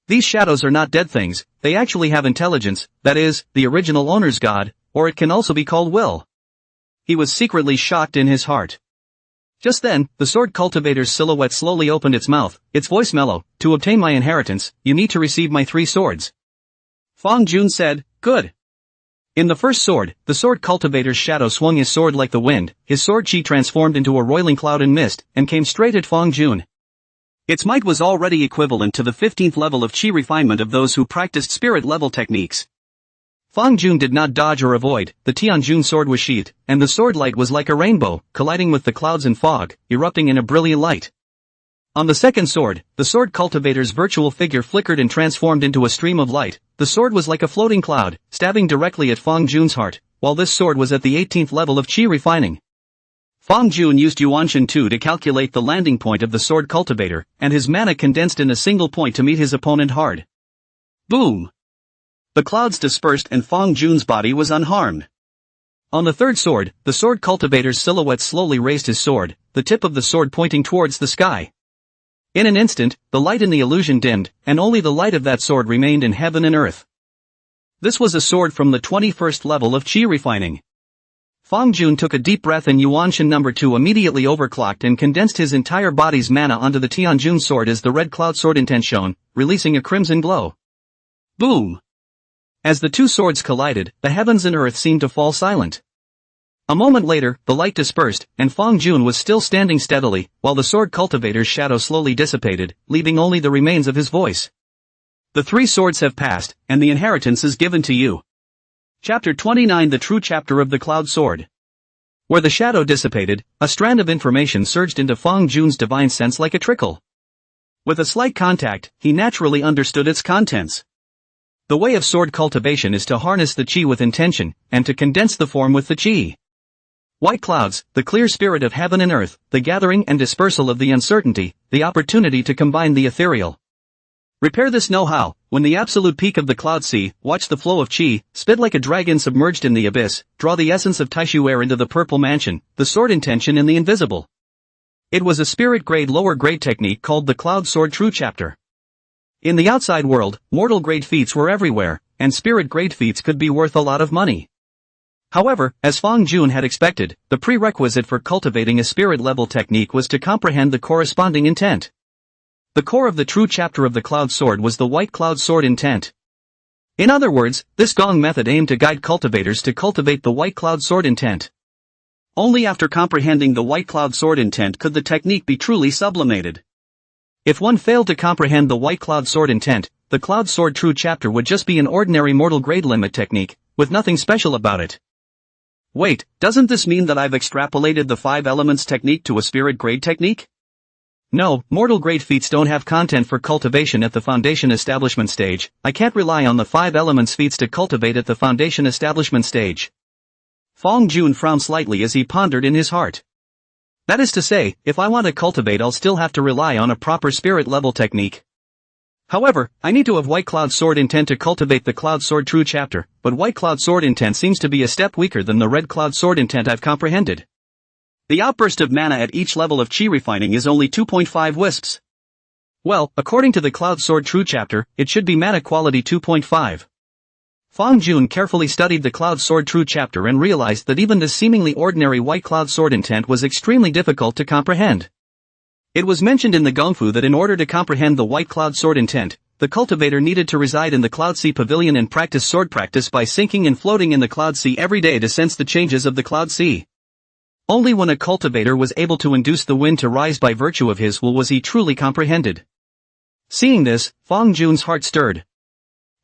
These shadows are not dead things, they actually have intelligence, that is, the original owner's god, or it can also be called will. He was secretly shocked in his heart. Just then, the sword cultivator's silhouette slowly opened its mouth, its voice mellow, to obtain my inheritance, you need to receive my 3 swords. Fang Jun said, good. In the first sword, the sword cultivator's shadow swung his sword like the wind, his sword chi transformed into a roiling cloud and mist, and came straight at Fang Jun. Its might was already equivalent to the 15th level of chi refinement of those who practiced spirit-level techniques. Fang Jun did not dodge or avoid, the Tianjun sword was sheathed, and the sword light was like a rainbow, colliding with the clouds and fog, erupting in a brilliant light. On the second sword, the sword cultivator's virtual figure flickered and transformed into a stream of light. The sword was like a floating cloud, stabbing directly at Fang Jun's heart, while this sword was at the 18th level of chi refining. Fang Jun used Yuan Shen 2 to calculate the landing point of the sword cultivator, and his mana condensed in a single point to meet his opponent hard. Boom! The clouds dispersed and Fang Jun's body was unharmed. On the third sword, the sword cultivator's silhouette slowly raised his sword, the tip of the sword pointing towards the sky. In an instant, the light in the illusion dimmed, and only the light of that sword remained in heaven and earth. This was a sword from the 21st level of chi refining. Fang Jun took a deep breath and Yuan Shen number 2 immediately overclocked and condensed his entire body's mana onto the Tianjun sword as the red cloud sword intent shone, releasing a crimson glow. Boom! As the two swords collided, the heavens and earth seemed to fall silent. A moment later, the light dispersed, and Fang Jun was still standing steadily, while the sword cultivator's shadow slowly dissipated, leaving only the remains of his voice. The 3 swords have passed, and the inheritance is given to you. Chapter 29 The True Chapter of the Cloud Sword. Where the shadow dissipated, a strand of information surged into Fang Jun's divine sense like a trickle. With a slight contact, he naturally understood its contents. The way of sword cultivation is to harness the chi with intention, and to condense the form with the chi. White clouds, the clear spirit of heaven and earth, the gathering and dispersal of the uncertainty, the opportunity to combine the ethereal. Repair this know-how, when the absolute peak of the cloud sea, watch the flow of chi, spit like a dragon submerged in the abyss, draw the essence of Taishu air into the purple mansion, the sword intention in the invisible. It was a spirit grade lower grade technique called the Cloud Sword True Chapter. In the outside world, mortal grade feats were everywhere, and spirit grade feats could be worth a lot of money. However, as Fong Jun had expected, the prerequisite for cultivating a spirit level technique was to comprehend the corresponding intent. The core of the true chapter of the Cloud Sword was the White Cloud Sword intent. In other words, this Gong method aimed to guide cultivators to cultivate the White Cloud Sword intent. Only after comprehending the White Cloud Sword intent could the technique be truly sublimated. If one failed to comprehend the White Cloud Sword intent, the Cloud Sword True Chapter would just be an ordinary mortal grade limit technique, with nothing special about it. Wait, doesn't this mean that I've extrapolated the 5 elements technique to a spirit grade technique? No, mortal grade feats don't have content for cultivation at the foundation establishment stage. I can't rely on the 5 elements feats to cultivate at the foundation establishment stage. Fong Jun frowned slightly as he pondered in his heart. That is to say, if I want to cultivate, I'll still have to rely on a proper spirit level technique. However, I need to have White Cloud Sword intent to cultivate the Cloud Sword True Chapter, but White Cloud Sword intent seems to be a step weaker than the Red Cloud Sword intent I've comprehended. The outburst of mana at each level of chi refining is only 2.5 wisps. Well, according to the Cloud Sword True Chapter, it should be mana quality 2.5. Fong Jun carefully studied the Cloud Sword True Chapter and realized that even this seemingly ordinary White Cloud Sword intent was extremely difficult to comprehend. It was mentioned in the Gongfu that in order to comprehend the White Cloud Sword intent, the cultivator needed to reside in the Cloud Sea Pavilion and practice sword practice by sinking and floating in the Cloud Sea every day to sense the changes of the Cloud Sea. Only when a cultivator was able to induce the wind to rise by virtue of his will was he truly comprehended. Seeing this, Fong Jun's heart stirred.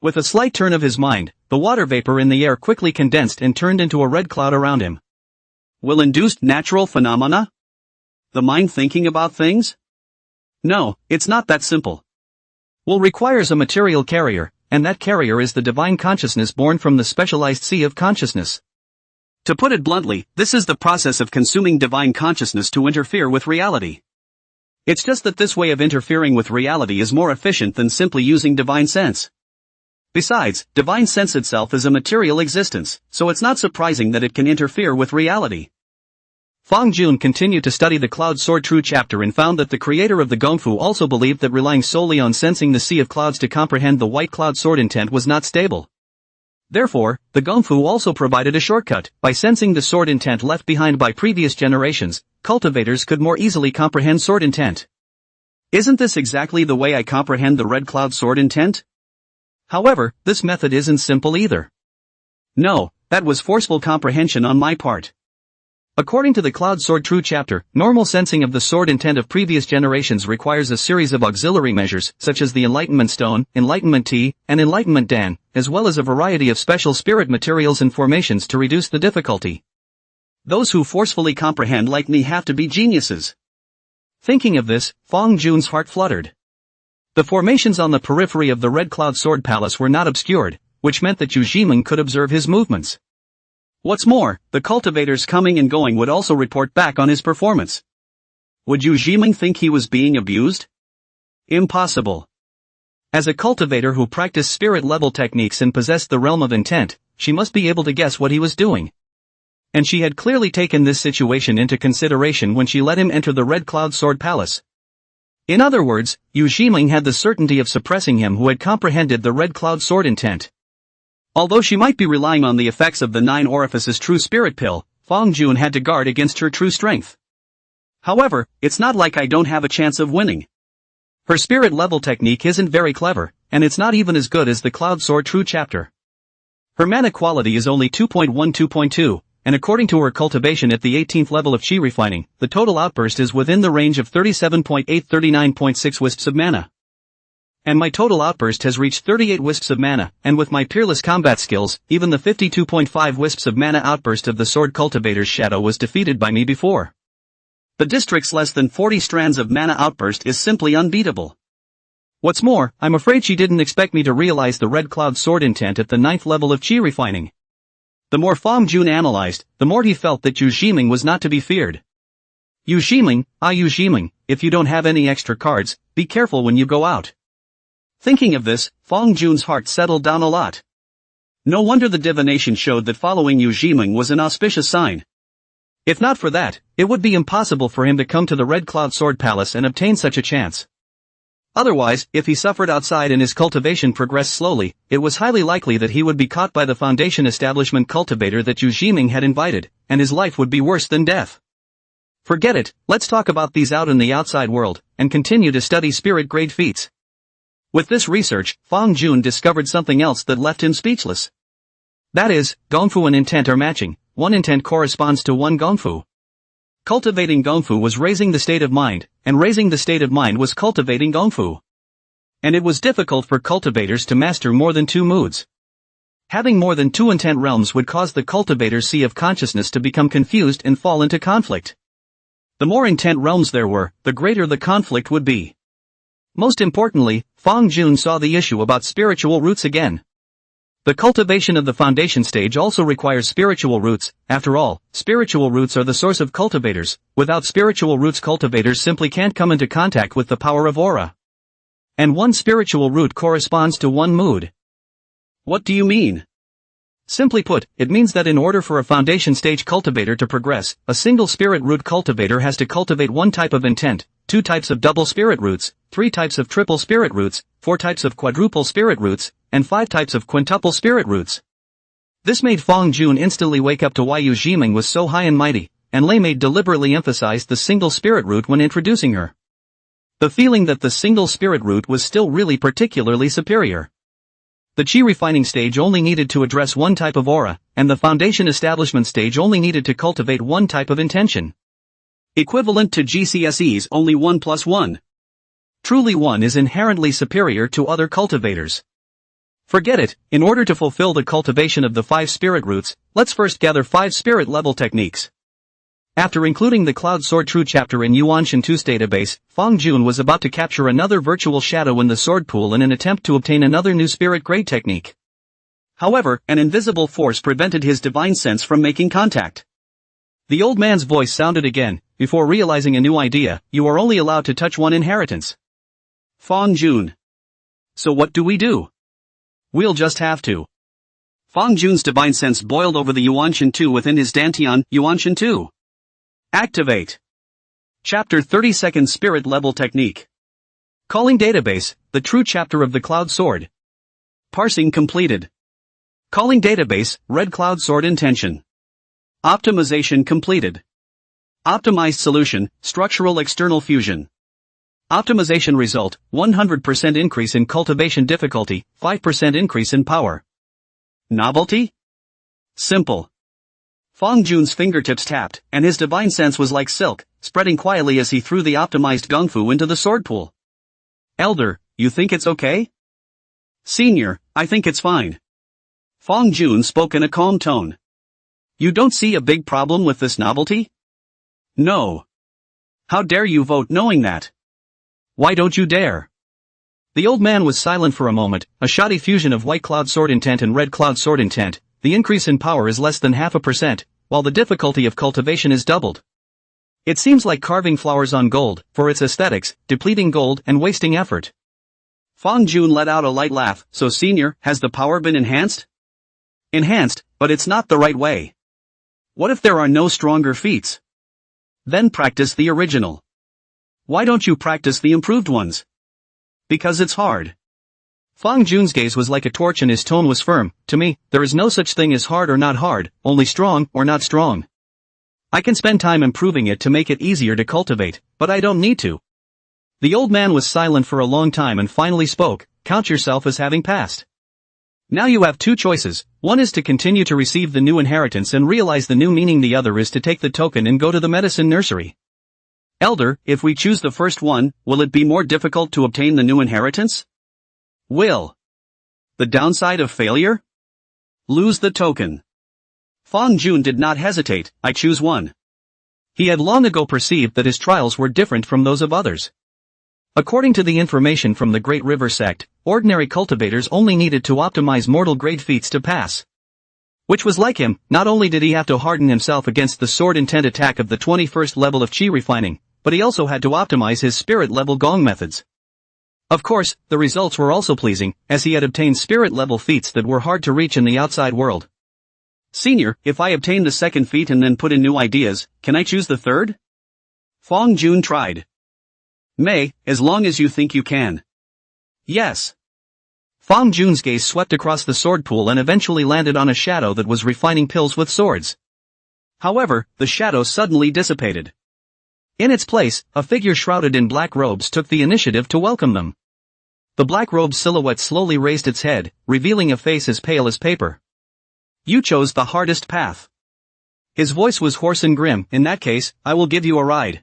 With a slight turn of his mind, the water vapor in the air quickly condensed and turned into a red cloud around him. Will induced natural phenomena? The mind thinking about things? No, it's not that simple. Will requires a material carrier, and that carrier is the divine consciousness born from the specialized sea of consciousness. To put it bluntly, this is the process of consuming divine consciousness to interfere with reality. It's just that this way of interfering with reality is more efficient than simply using divine sense. Besides, divine sense itself is a material existence, so it's not surprising that it can interfere with reality. Fong Jun continued to study the Cloud Sword True Chapter and found that the creator of the Gongfu also believed that relying solely on sensing the sea of clouds to comprehend the White Cloud Sword intent was not stable. Therefore, the Gongfu also provided a shortcut. By sensing the sword intent left behind by previous generations, cultivators could more easily comprehend sword intent. Isn't this exactly the way I comprehend the Red Cloud Sword intent? However, this method isn't simple either. No, that was forceful comprehension on my part. According to the Cloud Sword True Chapter, normal sensing of the sword intent of previous generations requires a series of auxiliary measures, such as the Enlightenment Stone, Enlightenment Tea, and Enlightenment Dan, as well as a variety of special spirit materials and formations to reduce the difficulty. Those who forcefully comprehend like me have to be geniuses. Thinking of this, Fong Jun's heart fluttered. The formations on the periphery of the Red Cloud Sword Palace were not obscured, which meant that Yu Zhimeng could observe his movements. What's more, the cultivators coming and going would also report back on his performance. Would Yu Zhimeng think he was being abused? Impossible. As a cultivator who practiced spirit-level techniques and possessed the realm of intent, she must be able to guess what he was doing. And she had clearly taken this situation into consideration when she let him enter the Red Cloud Sword Palace. In other words, Yu Zhimeng had the certainty of suppressing him who had comprehended the Red Cloud Sword intent. Although she might be relying on the effects of the 9 orifices true spirit pill, Fong Jun had to guard against her true strength. However, it's not like I don't have a chance of winning. Her spirit level technique isn't very clever, and it's not even as good as the Cloud Sword True Chapter. Her mana quality is only 2.1-2.2, and according to her cultivation at the 18th level of chi refining, the total outburst is within the range of 37.8-39.6 wisps of mana. And my total outburst has reached 38 wisps of mana, and with my peerless combat skills, even the 52.5 wisps of mana outburst of the Sword Cultivator's Shadow was defeated by me before. The district's less than 40 strands of mana outburst is simply unbeatable. What's more, I'm afraid she didn't expect me to realize the Red Cloud Sword intent at the 9th level of Qi refining. The more Fong Jun analyzed, the more he felt that Yu Ximing was not to be feared. Yu Ximing, Yu Ximing, if you don't have any extra cards, be careful when you go out. Thinking of this, Fong Jun's heart settled down a lot. No wonder the divination showed that following Yu Ximing was an auspicious sign. If not for that, it would be impossible for him to come to the Red Cloud Sword Palace and obtain such a chance. Otherwise, if he suffered outside and his cultivation progressed slowly, it was highly likely that he would be caught by the Foundation establishment cultivator that Yu Ximing had invited, and his life would be worse than death. Forget it, let's talk about these out in the outside world, and continue to study spirit-grade feats. With this research, Fong Jun discovered something else that left him speechless. That is, Gongfu and intent are matching, one intent corresponds to one Gongfu. Cultivating Gongfu was raising the state of mind, and raising the state of mind was cultivating Gongfu. And it was difficult for cultivators to master more than two moods. Having more than two intent realms would cause the cultivator's sea of consciousness to become confused and fall into conflict. The more intent realms there were, the greater the conflict would be. Most importantly, Fong Jun saw the issue about spiritual roots again. The cultivation of the foundation stage also requires spiritual roots. After all, spiritual roots are the source of cultivators. Without spiritual roots, cultivators simply can't come into contact with the power of aura. And one spiritual root corresponds to one mood. What do you mean? Simply put, it means that in order for a foundation stage cultivator to progress, a single spirit root cultivator has to cultivate one type of intent, 2 types of double spirit roots, 3 types of triple spirit roots, 4 types of quadruple spirit roots, and 5 types of quintuple spirit roots. This made Fong Jun instantly wake up to why Yu Ximing was so high and mighty, and Lei Mei deliberately emphasized the single spirit root when introducing her. The feeling that the single spirit root was still really particularly superior. The Qi refining stage only needed to address one type of aura, and the foundation establishment stage only needed to cultivate one type of intention. Equivalent to GCSE's only 1 plus 1. Truly one is inherently superior to other cultivators. Forget it, in order to fulfill the cultivation of the 5 spirit roots, let's first gather 5 spirit level techniques. After including the Cloud Sword True chapter in Yuan Shen 2's database, Fong Jun was about to capture another virtual shadow in the sword pool in an attempt to obtain another new spirit grade technique. However, an invisible force prevented his divine sense from making contact. The old man's voice sounded again, before realizing a new idea, you are only allowed to touch one inheritance. Fong Jun. So what do we do? We'll just have to. Fong Jun's divine sense boiled over the Yuan Shen 2 within his Dantian, Yuan Shen 2. Activate. Chapter 32nd Spirit Level Technique. Calling Database, the true chapter of the Cloud Sword. Parsing completed. Calling Database, Red Cloud Sword Intention. Optimization completed. Optimized Solution, Structural External Fusion. Optimization result, 100% increase in cultivation difficulty, 5% increase in power. Novelty? Simple. Fong Jun's fingertips tapped, and his divine sense was like silk, spreading quietly as he threw the optimized Gongfu into the sword pool. Elder, you think it's okay? Senior, I think it's fine. Fong Jun spoke in a calm tone. You don't see a big problem with this novelty? No. How dare you vote knowing that? Why don't you dare? The old man was silent for a moment, a shoddy fusion of white cloud sword intent and red cloud sword intent. The increase in power is less than 0.5%, while the difficulty of cultivation is doubled. It seems like carving flowers on gold, for its aesthetics, depleting gold and wasting effort. Fong Jun let out a light laugh. So senior, has the power been enhanced? Enhanced, but it's not the right way. What if there are no stronger feats? Then practice the original. Why don't you practice the improved ones? Because it's hard. Fong Jun's gaze was like a torch and his tone was firm. To me, there is no such thing as hard or not hard, only strong or not strong. I can spend time improving it to make it easier to cultivate, but I don't need to. The old man was silent for a long time and finally spoke, count yourself as having passed. Now you have 2 choices, one is to continue to receive the new inheritance and realize the new meaning, the other is to take the token and go to the medicine nursery. Elder, if we choose the first one, will it be more difficult to obtain the new inheritance? Will. The downside of failure? Lose the token. Fong Jun did not hesitate, I choose one. He had long ago perceived that his trials were different from those of others. According to the information from the Great River sect, ordinary cultivators only needed to optimize mortal-grade feats to pass. Which was like him, not only did he have to harden himself against the sword intent attack of the 21st level of chi refining, but he also had to optimize his spirit level gong methods. Of course, the results were also pleasing, as he had obtained spirit level feats that were hard to reach in the outside world. Senior, if I obtain the second feat and then put in new ideas, can I choose the third? Fong Jun tried. May, as long as you think you can. Yes. Fong Jun's gaze swept across the sword pool and eventually landed on a shadow that was refining pills with swords. However, the shadow suddenly dissipated. In its place, a figure shrouded in black robes took the initiative to welcome them. The black robe silhouette slowly raised its head, revealing a face as pale as paper. You chose the hardest path. His voice was hoarse and grim. In that case, I will give you a ride.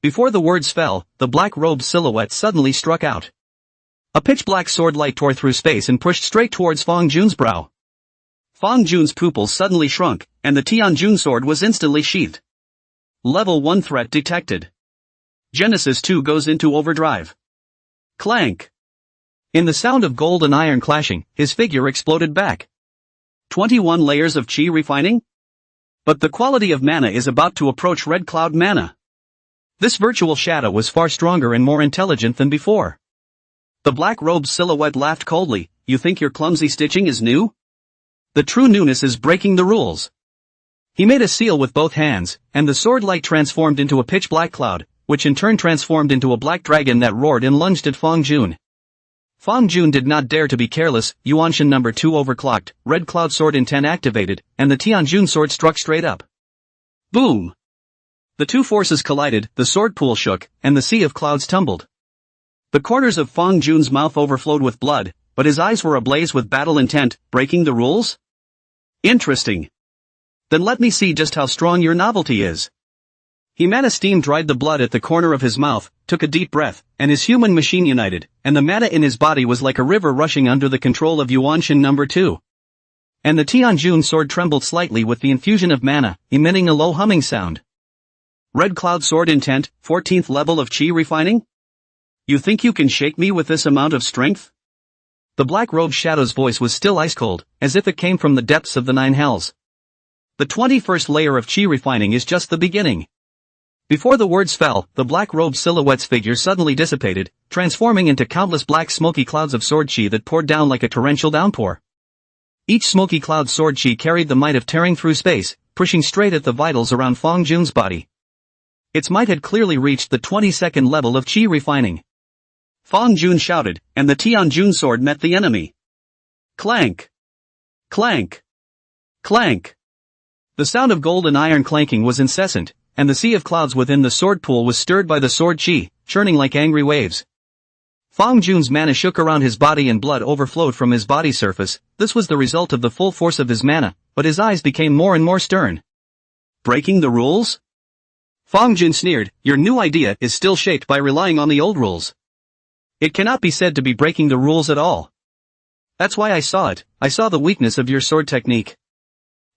Before the words fell, the black robe silhouette suddenly struck out. A pitch-black sword light tore through space and pushed straight towards Fong Jun's brow. Fong Jun's pupils suddenly shrunk, and the Tianjun sword was instantly sheathed. Level 1 threat detected. Genesis 2 goes into overdrive. Clank. In the sound of gold and iron clashing, his figure exploded back. 21 layers of chi refining? But the quality of mana is about to approach Red Cloud mana. This virtual shadow was far stronger and more intelligent than before. The black robe silhouette laughed coldly. You think your clumsy stitching is new? The true newness is breaking the rules. He made a seal with both hands, and the sword light transformed into a pitch-black cloud, which in turn transformed into a black dragon that roared and lunged at Fong Jun. Fong Jun did not dare to be careless. Yuan Shen number 2 overclocked, Red Cloud sword intent activated, and the Tianjun sword struck straight up. Boom! The two forces collided, the sword pool shook, and the sea of clouds tumbled. The corners of Fong Jun's mouth overflowed with blood, but his eyes were ablaze with battle intent. Breaking the rules? Interesting. Then let me see just how strong your novelty is. He mana steam dried the blood at the corner of his mouth, took a deep breath, and his human machine united, and the mana in his body was like a river rushing under the control of Yuan Shen number 2. And the Tianjun sword trembled slightly with the infusion of mana, emitting a low humming sound. Red Cloud sword intent, 14th level of chi refining? You think you can shake me with this amount of strength? The black-robed shadow's voice was still ice-cold, as if it came from the depths of the nine hells. The 21st layer of chi refining is just the beginning. Before the words fell, the black-robed silhouette's figure suddenly dissipated, transforming into countless black smoky clouds of sword chi that poured down like a torrential downpour. Each smoky cloud sword chi carried the might of tearing through space, pushing straight at the vitals around Fong Jun's body. Its might had clearly reached the 22nd level of chi refining. Fong Jun shouted, and the Tianjun sword met the enemy. Clank! Clank! Clank! The sound of gold and iron clanking was incessant, and the sea of clouds within the sword pool was stirred by the sword chi, churning like angry waves. Fong Jun's mana shook around his body and blood overflowed from his body surface. This was the result of the full force of his mana, but his eyes became more and more stern. Breaking the rules? Fong Jun sneered, your new idea is still shaped by relying on the old rules. It cannot be said to be breaking the rules at all. That's why I saw it. I saw the weakness of your sword technique.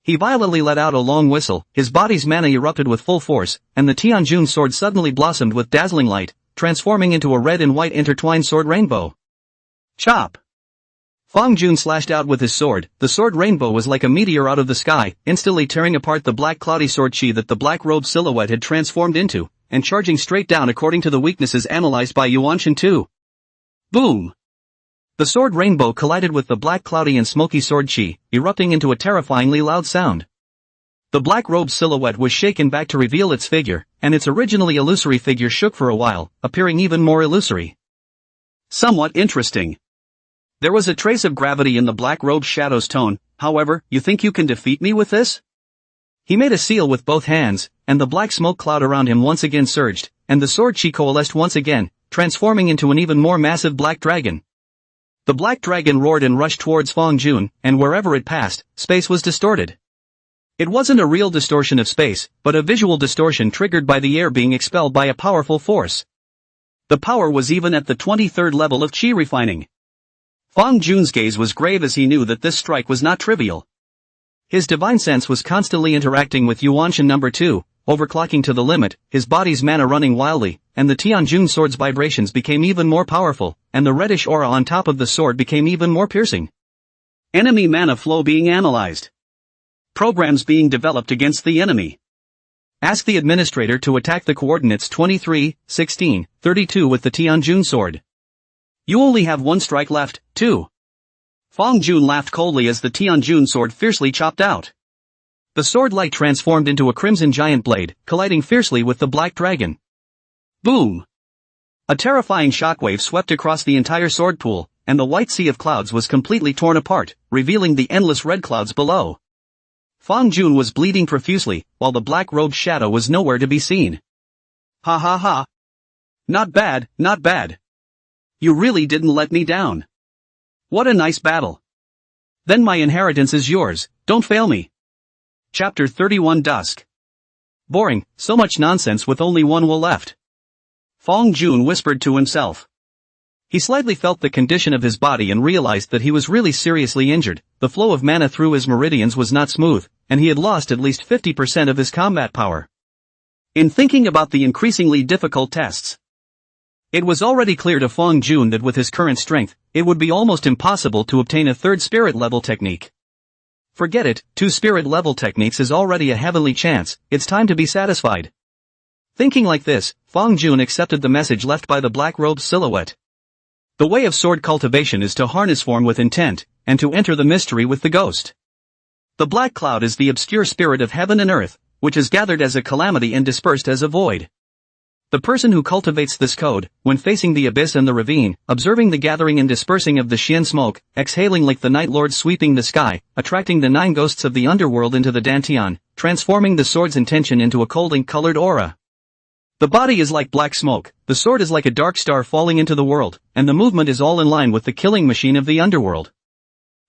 He violently let out a long whistle, his body's mana erupted with full force, and the Tianjun sword suddenly blossomed with dazzling light, transforming into a red and white intertwined sword rainbow. Chop! Fong Jun slashed out with his sword. The sword rainbow was like a meteor out of the sky, instantly tearing apart the black cloudy sword chi that the black-robed silhouette had transformed into, and charging straight down according to the weaknesses analyzed by Yuan Shen 2. Boom! The sword rainbow collided with the black cloudy and smoky sword chi, erupting into a terrifyingly loud sound. The black-robed silhouette was shaken back to reveal its figure, and its originally illusory figure shook for a while, appearing even more illusory. Somewhat interesting. There was a trace of gravity in the black-robed shadow's tone. However, you think you can defeat me with this? He made a seal with both hands, and the black smoke cloud around him once again surged, and the sword chi coalesced once again, transforming into an even more massive black dragon. The black dragon roared and rushed towards Fong Jun, and wherever it passed, space was distorted. It wasn't a real distortion of space, but a visual distortion triggered by the air being expelled by a powerful force. The power was even at the 23rd level of chi refining. Fong Jun's gaze was grave as he knew that this strike was not trivial. His divine sense was constantly interacting with Yuan Shen number 2, overclocking to the limit, his body's mana running wildly, and the Tianjun sword's vibrations became even more powerful, and the reddish aura on top of the sword became even more piercing. Enemy mana flow being analyzed. Programs being developed against the enemy. Ask the administrator to attack the coordinates 23, 16, 32 with the Tianjun sword. You only have one strike left, too. Fong Jun laughed coldly as the Tianjun sword fiercely chopped out. The sword light transformed into a crimson giant blade, colliding fiercely with the black dragon. Boom! A terrifying shockwave swept across the entire sword pool, and the white sea of clouds was completely torn apart, revealing the endless red clouds below. Fong Jun was bleeding profusely, while the black-robed shadow was nowhere to be seen. Ha ha ha! Not bad, not bad. You really didn't let me down. What a nice battle. Then my inheritance is yours, don't fail me. Chapter 31 Dusk. Boring, so much nonsense with only one will left. Fong Jun whispered to himself. He slightly felt the condition of his body and realized that he was really seriously injured. The flow of mana through his meridians was not smooth, and he had lost at least 50% of his combat power. In thinking about the increasingly difficult tests, it was already clear to Fong Jun that with his current strength, it would be almost impossible to obtain a third spirit level technique. Forget it, 2 spirit level techniques is already a heavenly chance, it's time to be satisfied. Thinking like this, Fong Jun accepted the message left by the black-robed silhouette. The way of sword cultivation is to harness form with intent, and to enter the mystery with the ghost. The black cloud is the obscure spirit of heaven and earth, which is gathered as a calamity and dispersed as a void. The person who cultivates this code, when facing the abyss and the ravine, observing the gathering and dispersing of the Xian smoke, exhaling like the night lord sweeping the sky, attracting the 9 ghosts of the underworld into the dantian, transforming the sword's intention into a golden-colored aura. The body is like black smoke, the sword is like a dark star falling into the world, and the movement is all in line with the killing machine of the underworld.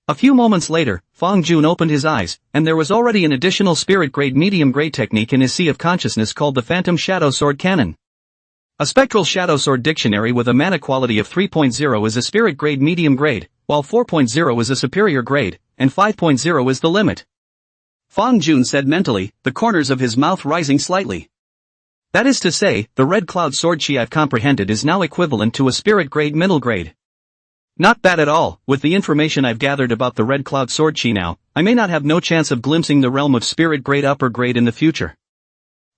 A few moments later, Fong Jun opened his eyes, and there was already an additional spirit-grade medium-grade technique in his sea of consciousness called the Phantom Shadow Sword Cannon. A spectral shadow sword dictionary with a mana quality of 3.0 is a spirit grade medium grade, while 4.0 is a superior grade, and 5.0 is the limit. Fong Jun said mentally, the corners of his mouth rising slightly. That is to say, the red cloud sword chi I've comprehended is now equivalent to a spirit grade middle grade. Not bad at all. With the information I've gathered about the red cloud sword chi now, I may not have no chance of glimpsing the realm of spirit grade upper grade in the future.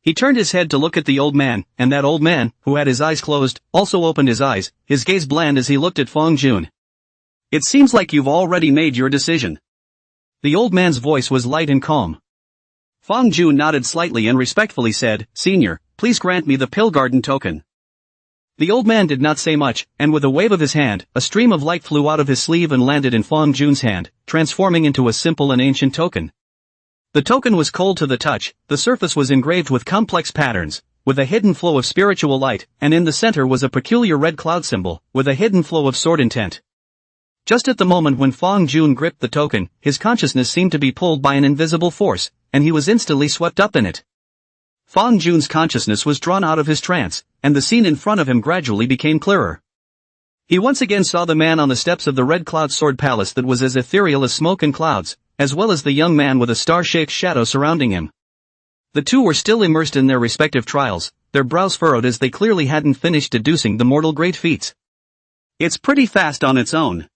He turned his head to look at the old man, and that old man, who had his eyes closed, also opened his eyes, his gaze bland as he looked at Fong Jun. It seems like you've already made your decision. The old man's voice was light and calm. Fong Jun nodded slightly and respectfully said, Senior, please grant me the Pill Garden token. The old man did not say much, and with a wave of his hand, a stream of light flew out of his sleeve and landed in Fong Jun's hand, transforming into a simple and ancient token. The token was cold to the touch, the surface was engraved with complex patterns, with a hidden flow of spiritual light, and in the center was a peculiar red cloud symbol, with a hidden flow of sword intent. Just at the moment when Fong Jun gripped the token, his consciousness seemed to be pulled by an invisible force, and he was instantly swept up in it. Fong Jun's consciousness was drawn out of his trance, and the scene in front of him gradually became clearer. He once again saw the man on the steps of the Red Cloud Sword Palace that was as ethereal as smoke and clouds, as well as the young man with a star-shaped shadow surrounding him. The two were still immersed in their respective trials, their brows furrowed as they clearly hadn't finished deducing the mortal great feats. It's pretty fast on its own.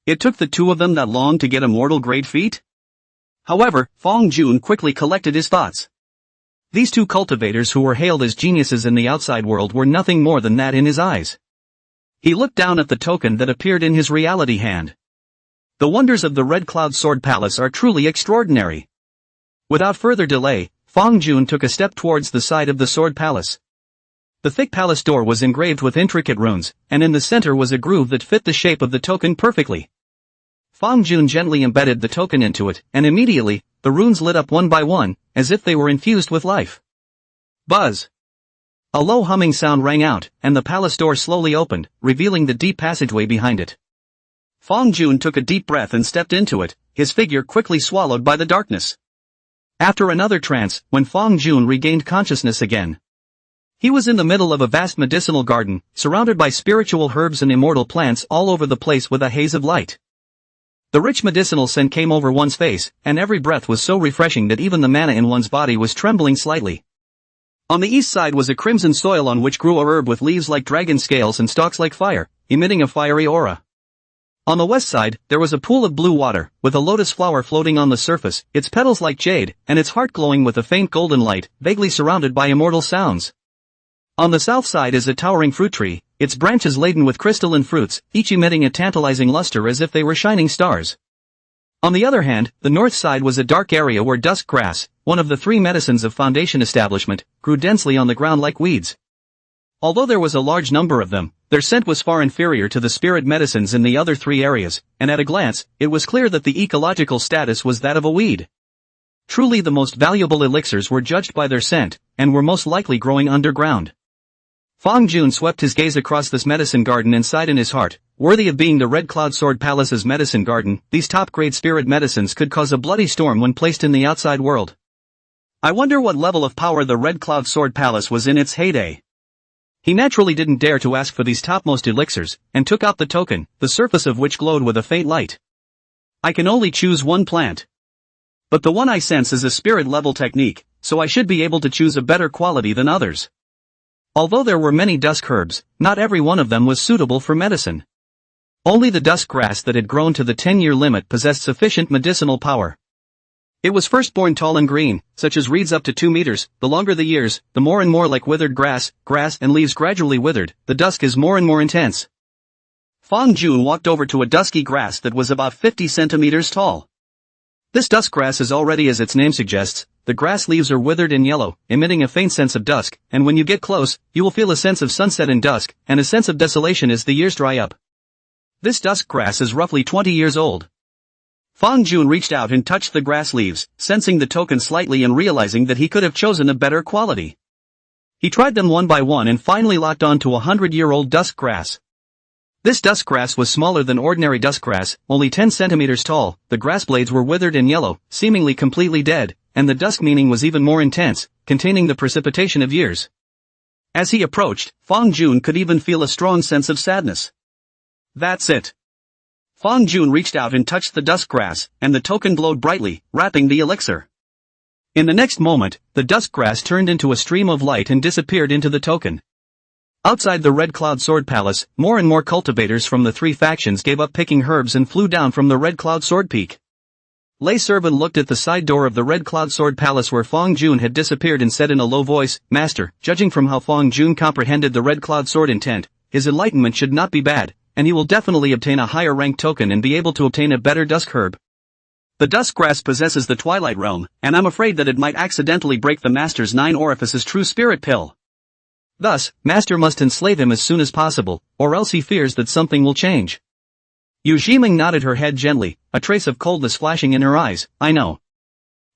It took the two of them that long to get a mortal great feat? However, Fong Jun quickly collected his thoughts. These two cultivators who were hailed as geniuses in the outside world were nothing more than that in his eyes. He looked down at the token that appeared in his reality hand. The wonders of the Red Cloud Sword Palace are truly extraordinary. Without further delay, Fong Jun took a step towards the side of the Sword Palace. The thick palace door was engraved with intricate runes, and in the center was a groove that fit the shape of the token perfectly. Fong Jun gently embedded the token into it, and immediately, the runes lit up one by one, as if they were infused with life. Buzz! A low humming sound rang out, and the palace door slowly opened, revealing the deep passageway behind it. Fong Jun took a deep breath and stepped into it, his figure quickly swallowed by the darkness. After another trance, when Fong Jun regained consciousness again, he was in the middle of a vast medicinal garden, surrounded by spiritual herbs and immortal plants all over the place with a haze of light. The rich medicinal scent came over one's face, and every breath was so refreshing that even the mana in one's body was trembling slightly. On the east side was a crimson soil on which grew a herb with leaves like dragon scales and stalks like fire, emitting a fiery aura. On the west side, there was a pool of blue water, with a lotus flower floating on the surface, its petals like jade, and its heart glowing with a faint golden light, vaguely surrounded by immortal sounds. On the south side is a towering fruit tree, its branches laden with crystalline fruits, each emitting a tantalizing luster as if they were shining stars. On the other hand, the north side was a dark area where dusk grass, one of the 3 medicines of Foundation establishment, grew densely on the ground like weeds. Although there was a large number of them, their scent was far inferior to the spirit medicines in the other 3 areas, and at a glance, it was clear that the ecological status was that of a weed. Truly the most valuable elixirs were judged by their scent, and were most likely growing underground. Fang Jun swept his gaze across this medicine garden and sighed in his heart, worthy of being the Red Cloud Sword Palace's medicine garden. These top-grade spirit medicines could cause a bloody storm when placed in the outside world. I wonder what level of power the Red Cloud Sword Palace was in its heyday. He naturally didn't dare to ask for these topmost elixirs, and took out the token, the surface of which glowed with a faint light. I can only choose one plant. But the one I sense is a spirit-level technique, so I should be able to choose a better quality than others. Although there were many dusk herbs, not every one of them was suitable for medicine. Only the dusk grass that had grown to the 10-year limit possessed sufficient medicinal power. It was first born tall and green, such as reeds up to 2 meters. The longer the years, the more and more like withered grass and leaves gradually withered, the dusk is more and more intense. Fang Jun walked over to a dusky grass that was about 50 centimeters tall. This dusk grass is already as its name suggests, the grass leaves are withered and yellow, emitting a faint sense of dusk, and when you get close, you will feel a sense of sunset and dusk, and a sense of desolation as the years dry up. This dusk grass is roughly 20 years old. Fang Jun reached out and touched the grass leaves, sensing the token slightly and realizing that he could have chosen a better quality. He tried them one by one and finally locked on to a 100-year-old dusk grass. This dusk grass was smaller than ordinary dusk grass, only 10 centimeters tall. The grass blades were withered and yellow, seemingly completely dead, and the dusk meaning was even more intense, containing the precipitation of years. As he approached, Fang Jun could even feel a strong sense of sadness. That's it. Fang Jun reached out and touched the dusk grass, and the token glowed brightly, wrapping the elixir. In the next moment, the dusk grass turned into a stream of light and disappeared into the token. Outside the Red Cloud Sword Palace, more and more cultivators from the 3 factions gave up picking herbs and flew down from the Red Cloud Sword Peak. Lay Servant looked at the side door of the Red Cloud Sword Palace where Fang Jun had disappeared and said in a low voice, "Master, judging from how Fang Jun comprehended the Red Cloud Sword intent, his enlightenment should not be bad, and he will definitely obtain a higher rank token and be able to obtain a better dusk herb. The dusk grass possesses the Twilight Realm, and I'm afraid that it might accidentally break the Master's 9 orifices true spirit pill. Thus, Master must enslave him as soon as possible, or else he fears that something will change." Yu Zhiming nodded her head gently, a trace of coldness flashing in her eyes. "I know.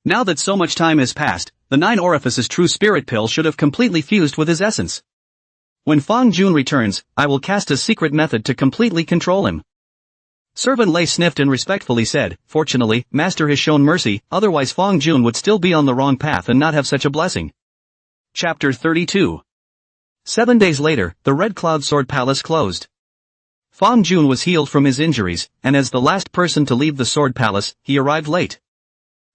Now that so much time has passed, the 9 orifices true spirit pill should have completely fused with his essence. When Fang Jun returns, I will cast a secret method to completely control him." Servant Lei sniffed and respectfully said, "Fortunately, Master has shown mercy, otherwise Fang Jun would still be on the wrong path and not have such a blessing." Chapter 32. 7 days later, the Red Cloud Sword Palace closed. Fang Jun was healed from his injuries, and as the last person to leave the Sword Palace, he arrived late.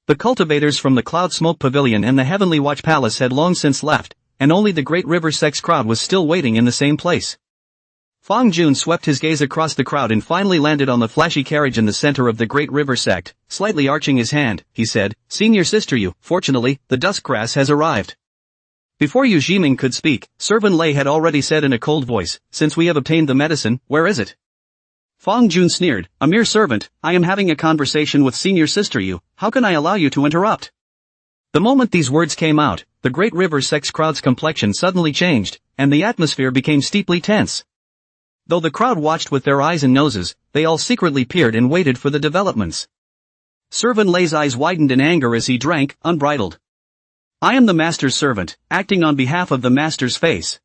The cultivators from the Cloud Smoke Pavilion and the Heavenly Watch Palace had long since left, and only the Great River Sect's crowd was still waiting in the same place. Fang Jun swept his gaze across the crowd and finally landed on the flashy carriage in the center of the Great River Sect. Slightly arching his hand, he said, "Senior Sister Yu, fortunately, the dusk grass has arrived." Before Yu Zhiming could speak, Servant Lei had already said in a cold voice, "Since we have obtained the medicine, where is it?" Fang Jun sneered, "A mere servant, I am having a conversation with Senior Sister Yu, how can I allow you to interrupt?" The moment these words came out, the Great River Sect's crowd's complexion suddenly changed, and the atmosphere became steeply tense. Though the crowd watched with their eyes and noses, they all secretly peered and waited for the developments. Servant Lei's eyes widened in anger as he drank, unbridled. "I am the Master's servant, acting on behalf of the Master's face.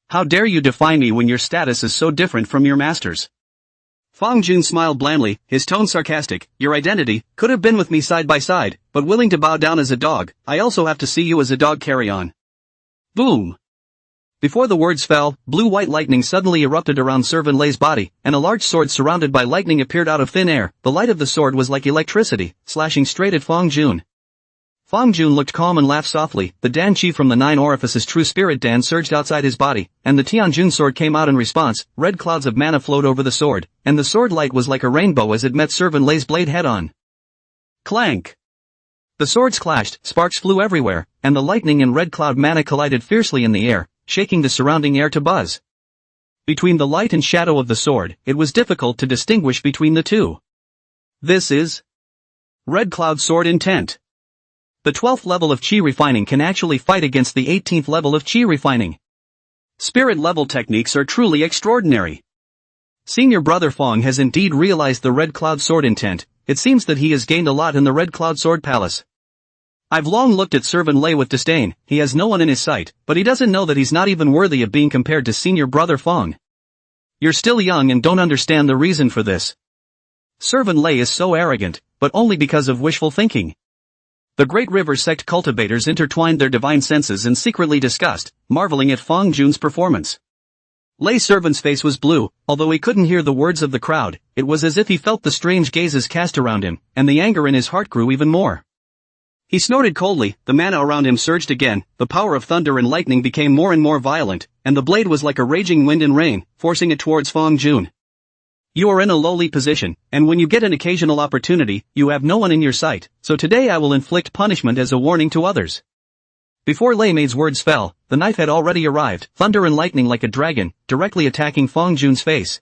How dare you defy me when your status is so different from your Master's?" Fang Jun smiled blandly, his tone sarcastic. "Your identity could have been with me side by side, but willing to bow down as a dog, I also have to see you as a dog. Carry on." Boom! Before the words fell, blue-white lightning suddenly erupted around Servant Lei's body, and a large sword surrounded by lightning appeared out of thin air. The light of the sword was like electricity, slashing straight at Fang Jun. Fang Jun looked calm and laughed softly. The Dan Qi from the Nine Orifices True Spirit Dan surged outside his body, and the Tianjun sword came out in response. Red clouds of mana flowed over the sword, and the sword light was like a rainbow as it met Servant Lei's blade head-on. Clank! The swords clashed, sparks flew everywhere, and the lightning and red cloud mana collided fiercely in the air, shaking the surrounding air to buzz. Between the light and shadow of the sword, it was difficult to distinguish between the two. This is Red Cloud Sword Intent. The 12th level of Qi Refining can actually fight against the 18th level of Qi Refining. Spirit level techniques are truly extraordinary. Senior Brother Fong has indeed realized the Red Cloud Sword Intent. It seems that he has gained a lot in the Red Cloud Sword Palace. I've long looked at Servant Lei with disdain. He has no one in his sight, but he doesn't know that he's not even worthy of being compared to Senior Brother Fong. You're still young and don't understand the reason for this. Servant Lei is so arrogant, but only because of wishful thinking. The Great River sect cultivators intertwined their divine senses and secretly discussed, marveling at Fang Jun's performance. Lei's servant's face was blue, although he couldn't hear the words of the crowd. It was as if he felt the strange gazes cast around him, and the anger in his heart grew even more. He snorted coldly, the mana around him surged again, the power of thunder and lightning became more and more violent, and the blade was like a raging wind and rain, forcing it towards Fang Jun. You are in a lowly position, and when you get an occasional opportunity, you have no one in your sight, so today I will inflict punishment as a warning to others. Before Lei Maid's words fell, the knife had already arrived, thunder and lightning like a dragon, directly attacking Fang Jun's face.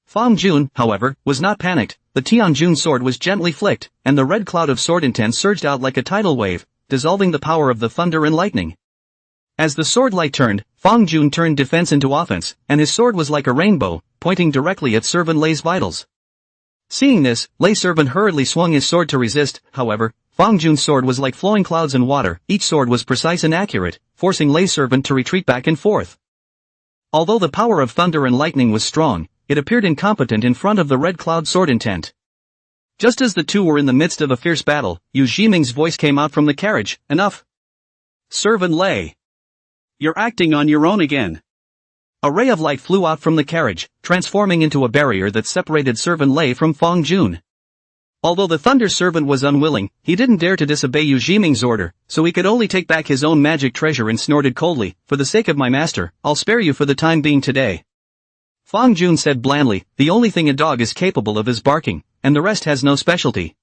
Fang Jun, however, was not panicked. The Tianjun sword was gently flicked, and the red cloud of sword intent surged out like a tidal wave, dissolving the power of the thunder and lightning. As the sword light turned, Fang Jun turned defense into offense, and his sword was like a rainbow, pointing directly at Servant Lei's vitals. Seeing this, Lei's servant hurriedly swung his sword to resist. However, Fang Jun's sword was like flowing clouds in water. Each sword was precise and accurate, forcing Lei's servant to retreat back and forth. Although the power of thunder and lightning was strong, it appeared incompetent in front of the red cloud sword intent. Just as the two were in the midst of a fierce battle, Yu Jiming's voice came out from the carriage. Enough! Servant Lei! You're acting on your own again. A ray of light flew out from the carriage, transforming into a barrier that separated Servant Lei from Fang Jun. Although the Thunder Servant was unwilling, he didn't dare to disobey Yu Jiming's order, so he could only take back his own magic treasure and snorted coldly. For the sake of my master, I'll spare you for the time being today. Fang Jun said blandly, the only thing a dog is capable of is barking, and the rest has no specialty.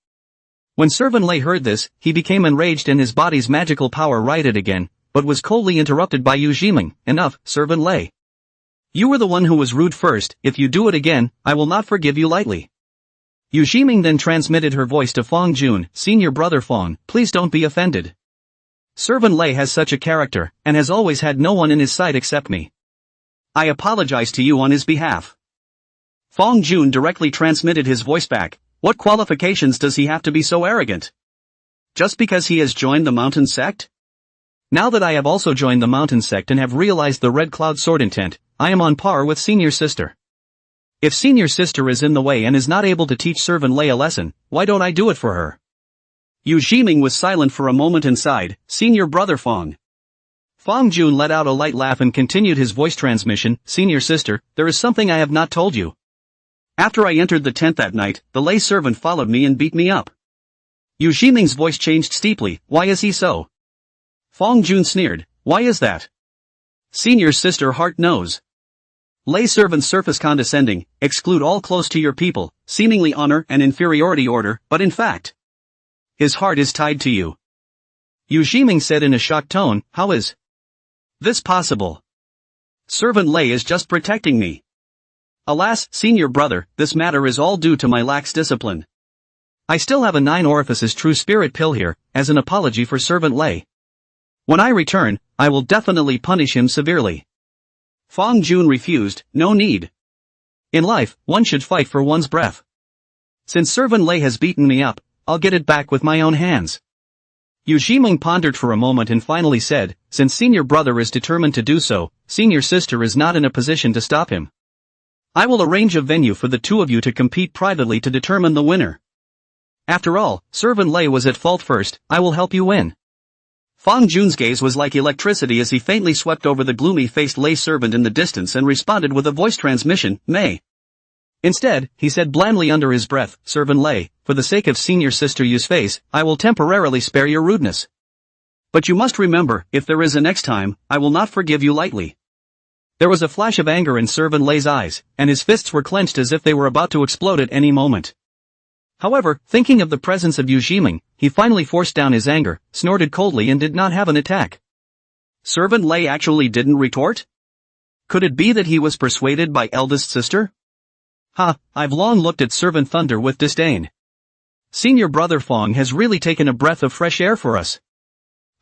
When Servant Lei heard this, he became enraged and his body's magical power rioted again, but was coldly interrupted by Yu Jiming. Enough, Servant Lei. You were the one who was rude first. If you do it again, I will not forgive you lightly. Yu Jiming then transmitted her voice to Fang Jun. Senior Brother Fang, please don't be offended. Servant Lei has such a character, and has always had no one in his sight except me. I apologize to you on his behalf. Fang Jun directly transmitted his voice back. What qualifications does he have to be so arrogant? Just because he has joined the mountain sect? Now that I have also joined the mountain sect and have realized the red cloud sword intent, I am on par with Senior Sister. If Senior Sister is in the way and is not able to teach Servant Lei a lesson, why don't I do it for her? Yu Jiming was silent for a moment and sighed. Senior Brother Fang. Fang Jun let out a light laugh and continued his voice transmission. Senior Sister, there is something I have not told you. After I entered the tent that night, the Lei servant followed me and beat me up. Yu Jiming's voice changed steeply. Why is he so? Fang Jun sneered. Why is that? Senior Sister heart knows. Lei servant surface condescending, exclude all close to your people, seemingly honor and inferiority order, but in fact, his heart is tied to you. Yu Jiming said in a shocked tone, how is this possible? Servant Lei is just protecting me. Alas, Senior Brother, this matter is all due to my lax discipline. I still have a 9 orifices true spirit pill here, as an apology for Servant Lei. When I return, I will definitely punish him severely. Fang Jun refused. No need. In life, one should fight for one's breath. Since Servant Lei has beaten me up, I'll get it back with my own hands. Yu Jiming pondered for a moment and finally said, since Senior Brother is determined to do so, Senior Sister is not in a position to stop him. I will arrange a venue for the two of you to compete privately to determine the winner. After all, Servant Lei was at fault first. I will help you win. Fang Jun's gaze was like electricity as he faintly swept over the gloomy-faced Lei servant in the distance and responded with a voice transmission, May Instead, he said blandly under his breath, "Servant Lei, for the sake of senior sister Yu's face, I will temporarily spare your rudeness. But you must remember, if there is a next time, I will not forgive you lightly." There was a flash of anger in Servant Lei's eyes, and his fists were clenched as if they were about to explode at any moment. However, thinking of the presence of Yu Jiming, he finally forced down his anger, snorted coldly and did not have an attack. Servant Lei actually didn't retort? Could it be that he was persuaded by eldest sister? I've long looked at Servant Thunder with disdain. Senior brother Fong has really taken a breath of fresh air for us.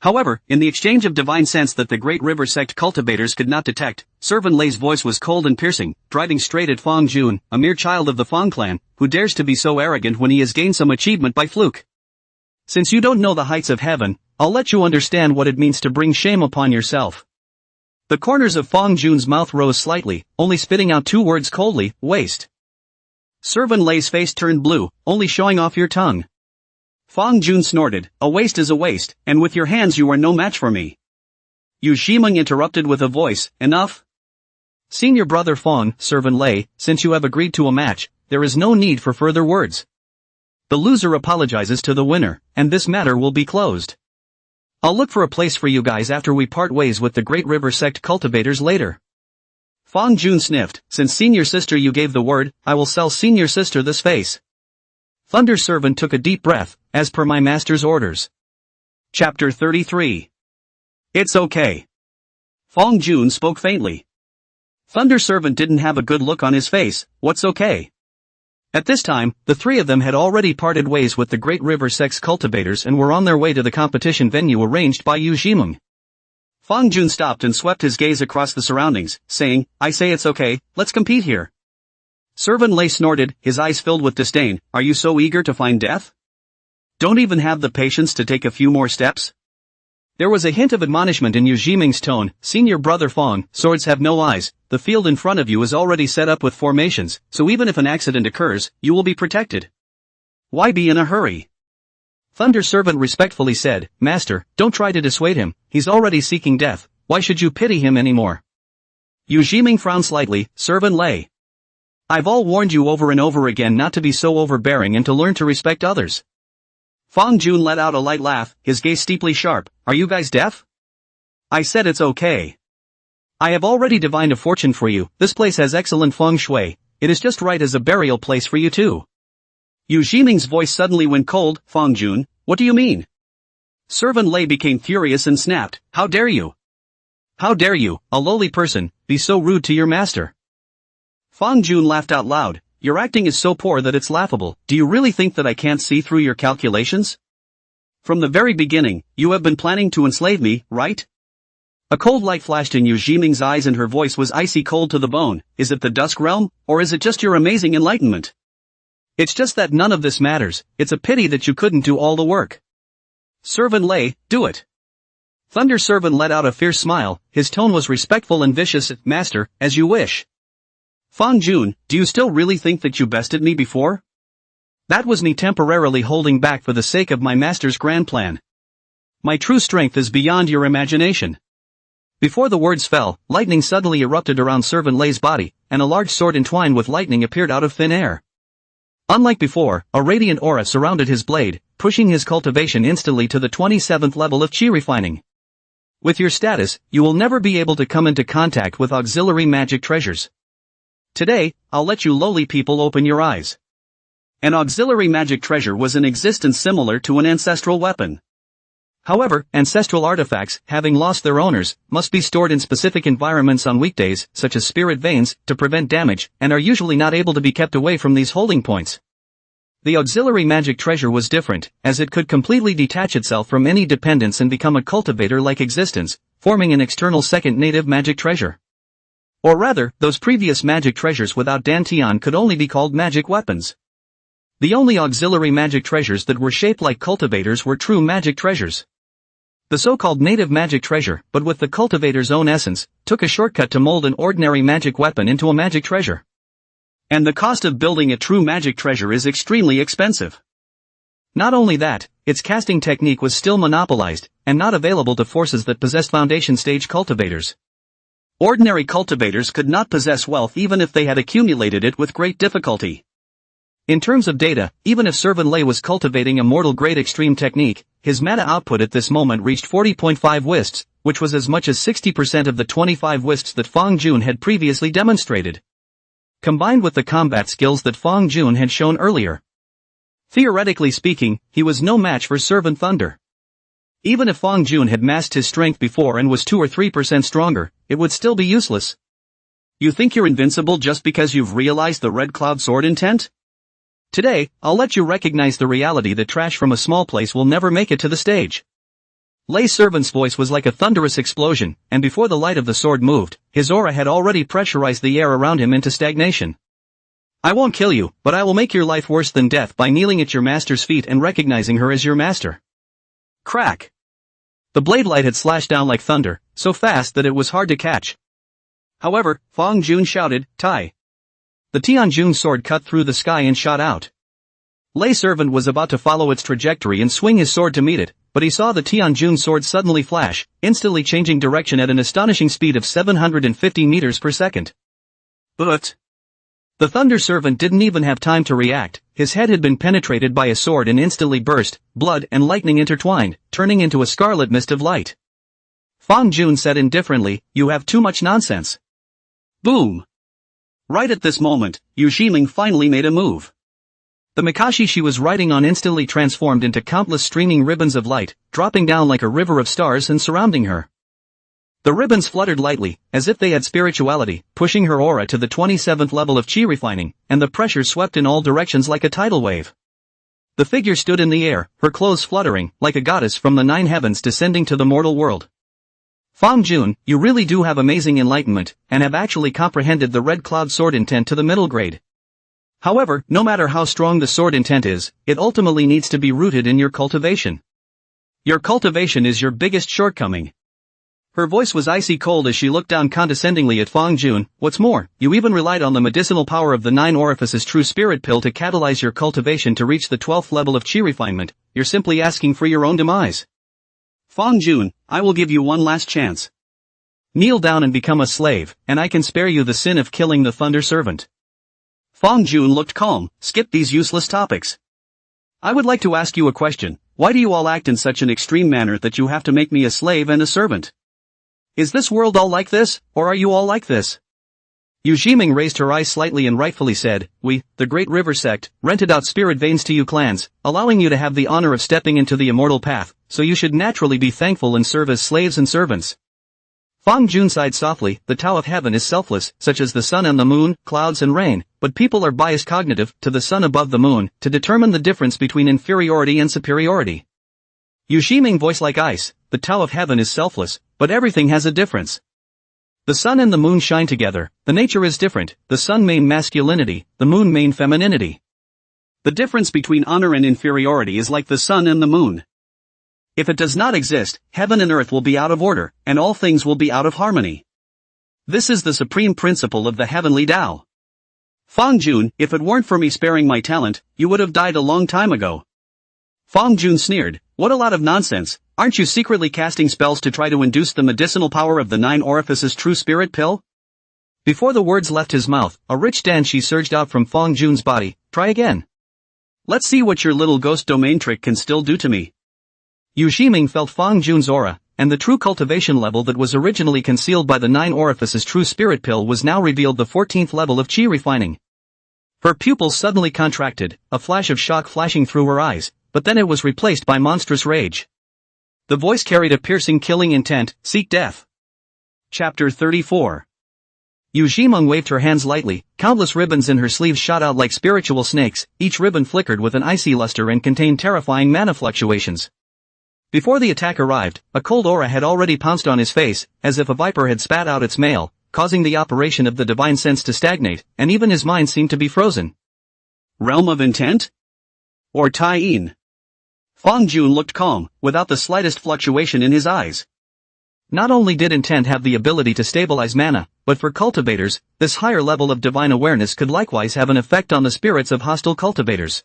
However, in the exchange of divine sense that the Great River Sect cultivators could not detect, Servant Lei's voice was cold and piercing, driving straight at Fong Jun, a mere child of the Fong clan, who dares to be so arrogant when he has gained some achievement by fluke. Since you don't know the heights of heaven, I'll let you understand what it means to bring shame upon yourself. The corners of Fong Jun's mouth rose slightly, only spitting out two words coldly, waste. Servant Lei's face turned blue, only showing off your tongue. Fong Jun snorted, "A waste is a waste, and with your hands you are no match for me." Yu Jiming interrupted with a voice, "Enough. Senior brother Fong, Servant Lei, since you have agreed to a match, there is no need for further words. The loser apologizes to the winner, and this matter will be closed. I'll look for a place for you guys after we part ways with the Great River Sect cultivators later." Fong Jun sniffed, "Since senior sister you gave the word, I will sell senior sister this face." Thunder Servant took a deep breath, "As per my master's orders." Chapter 33. It's okay. Fong Jun spoke faintly. Thunder Servant didn't have a good look on his face, "What's okay?" At this time, the three of them had already parted ways with the Great River Sect's cultivators and were on their way to the competition venue arranged by Yu Jiming. Fong Jun stopped and swept his gaze across the surroundings, saying, "I say it's okay, let's compete here." Servant Lei snorted, his eyes filled with disdain, "Are you so eager to find death? Don't even have the patience to take a few more steps?" There was a hint of admonishment in Yu Jiming's tone, "Senior brother Fong, swords have no eyes, the field in front of you is already set up with formations, so even if an accident occurs, you will be protected. Why be in a hurry?" Thunder Servant respectfully said, "Master, don't try to dissuade him, he's already seeking death, why should you pity him anymore?" Yu Jiming frowned slightly, "Servant Lei. I've all warned you over and over again not to be so overbearing and to learn to respect others." Fong Jun let out a light laugh, his gaze steeply sharp, "Are you guys deaf? I said it's okay. I have already divined a fortune for you, this place has excellent feng shui, it is just right as a burial place for you too." Yu Jiming's voice suddenly went cold, "Fong Jun, what do you mean?" Servant Lei became furious and snapped, "How dare you? How dare you, a lowly person, be so rude to your master?" Fong Jun laughed out loud, "Your acting is so poor that it's laughable, do you really think that I can't see through your calculations? From the very beginning, you have been planning to enslave me, right?" A cold light flashed in Yu Jiming's eyes and her voice was icy cold to the bone, "Is it the Dusk Realm, or is it just your amazing enlightenment? It's just that none of this matters, it's a pity that you couldn't do all the work. Servant Lei, do it." Thunder Servant let out a fierce smile, his tone was respectful and vicious, "Master, as you wish." Fong Jun, do you still really think that you bested me before? That was me temporarily holding back for the sake of my master's grand plan. My true strength is beyond your imagination. Before the words fell, lightning suddenly erupted around Servant Lei's body, and a large sword entwined with lightning appeared out of thin air. Unlike before, a radiant aura surrounded his blade, pushing his cultivation instantly to the 27th level of chi refining. With your status, you will never be able to come into contact with auxiliary magic treasures. Today, I'll let you lowly people open your eyes. An auxiliary magic treasure was in existence similar to an ancestral weapon. However, ancestral artifacts, having lost their owners, must be stored in specific environments on weekdays, such as spirit veins, to prevent damage, and are usually not able to be kept away from these holding points. The auxiliary magic treasure was different, as it could completely detach itself from any dependence and become a cultivator-like existence, forming an external second native magic treasure. Or rather, those previous magic treasures without Dantian could only be called magic weapons. The only auxiliary magic treasures that were shaped like cultivators were true magic treasures. The so-called native magic treasure, but with the cultivator's own essence, took a shortcut to mold an ordinary magic weapon into a magic treasure. And the cost of building a true magic treasure is extremely expensive. Not only that, its casting technique was still monopolized, and not available to forces that possessed foundation stage cultivators. Ordinary cultivators could not possess wealth even if they had accumulated it with great difficulty. In terms of data, even if Servan Lei was cultivating a mortal-grade extreme technique, his mana output at this moment reached 40.5 wisps, which was as much as 60% of the 25 wisps that Fang Jun had previously demonstrated. Combined with the combat skills that Fang Jun had shown earlier. Theoretically speaking, he was no match for Servan Thunder. Even if Fang Jun had masked his strength before and was 2 or 3% stronger, it would still be useless. You think you're invincible just because you've realized the Red Cloud Sword intent? Today, I'll let you recognize the reality that trash from a small place will never make it to the stage. Lei's servant's voice was like a thunderous explosion, and before the light of the sword moved, his aura had already pressurized the air around him into stagnation. I won't kill you, but I will make your life worse than death by kneeling at your master's feet and recognizing her as your master. Crack! The blade light had slashed down like thunder, so fast that it was hard to catch. However, Fang Jun shouted, "Tai!" The Tianjun sword cut through the sky and shot out. Lei's servant was about to follow its trajectory and swing his sword to meet it, but he saw the Tianjun sword suddenly flash, instantly changing direction at an astonishing speed of 750 meters per second. But the Thunder Servant didn't even have time to react. His head had been penetrated by a sword and instantly burst, blood and lightning intertwined, turning into a scarlet mist of light. Fang Jun said indifferently, "You have too much nonsense." Boom! Right at this moment, Yu Ximing finally made a move. The Mikashi she was riding on instantly transformed into countless streaming ribbons of light, dropping down like a river of stars and surrounding her. The ribbons fluttered lightly, as if they had spirituality, pushing her aura to the 27th level of chi refining, and the pressure swept in all directions like a tidal wave. The figure stood in the air, her clothes fluttering, like a goddess from the 9 heavens descending to the mortal world. Fang Jun, you really do have amazing enlightenment, and have actually comprehended the Red Cloud Sword intent to the middle grade. However, no matter how strong the sword intent is, it ultimately needs to be rooted in your cultivation. Your cultivation is your biggest shortcoming. Her voice was icy cold as she looked down condescendingly at Fang Jun. What's more, you even relied on the medicinal power of the 9 orifices true spirit pill to catalyze your cultivation to reach the 12th level of chi refinement. You're simply asking for your own demise. Fang Jun, I will give you one last chance. Kneel down and become a slave, and I can spare you the sin of killing the Thunder Servant. Fang Jun looked calm. Skip these useless topics. I would like to ask you a question. Why do you all act in such an extreme manner that you have to make me a slave and a servant? Is this world all like this, or are you all like this? Yu Ximing raised her eyes slightly and rightfully said, "We, the Great River Sect, rented out spirit veins to you clans, allowing you to have the honor of stepping into the immortal path, so you should naturally be thankful and serve as slaves and servants." Fang Jun sighed softly. The Tao of Heaven is selfless, such as the sun and the moon, clouds and rain, but people are biased cognitive, to the sun above the moon, to determine the difference between inferiority and superiority. Yu Ximing voice like ice, the Tao of Heaven is selfless, but everything has a difference. The sun and the moon shine together, the nature is different, the sun main masculinity, the moon main femininity. The difference between honor and inferiority is like the sun and the moon. If it does not exist, heaven and earth will be out of order, and all things will be out of harmony. This is the supreme principle of the heavenly Tao. Fang Jun, if it weren't for me sparing my talent, you would have died a long time ago. Fang Jun sneered, what a lot of nonsense, aren't you secretly casting spells to try to induce the medicinal power of the 9 orifices true spirit pill? Before the words left his mouth, a rich danshi surged out from Fang Jun's body. Try again. Let's see what your little ghost domain trick can still do to me. Yu Ximing felt Fang Jun's aura, and the true cultivation level that was originally concealed by the 9 orifices true spirit pill was now revealed the 14th level of chi refining. Her pupils suddenly contracted, a flash of shock flashing through her eyes, but then it was replaced by monstrous rage. The voice carried a piercing killing intent, seek death. Chapter 34. Yu Ximing waved her hands lightly, countless ribbons in her sleeves shot out like spiritual snakes, each ribbon flickered with an icy luster and contained terrifying mana fluctuations. Before the attack arrived, a cold aura had already pounced on his face, as if a viper had spat out its mail, causing the operation of the divine sense to stagnate, and even his mind seemed to be frozen. Realm of intent? Or Tai-in? Fang Jun looked calm, without the slightest fluctuation in his eyes. Not only did intent have the ability to stabilize mana, but for cultivators, this higher level of divine awareness could likewise have an effect on the spirits of hostile cultivators.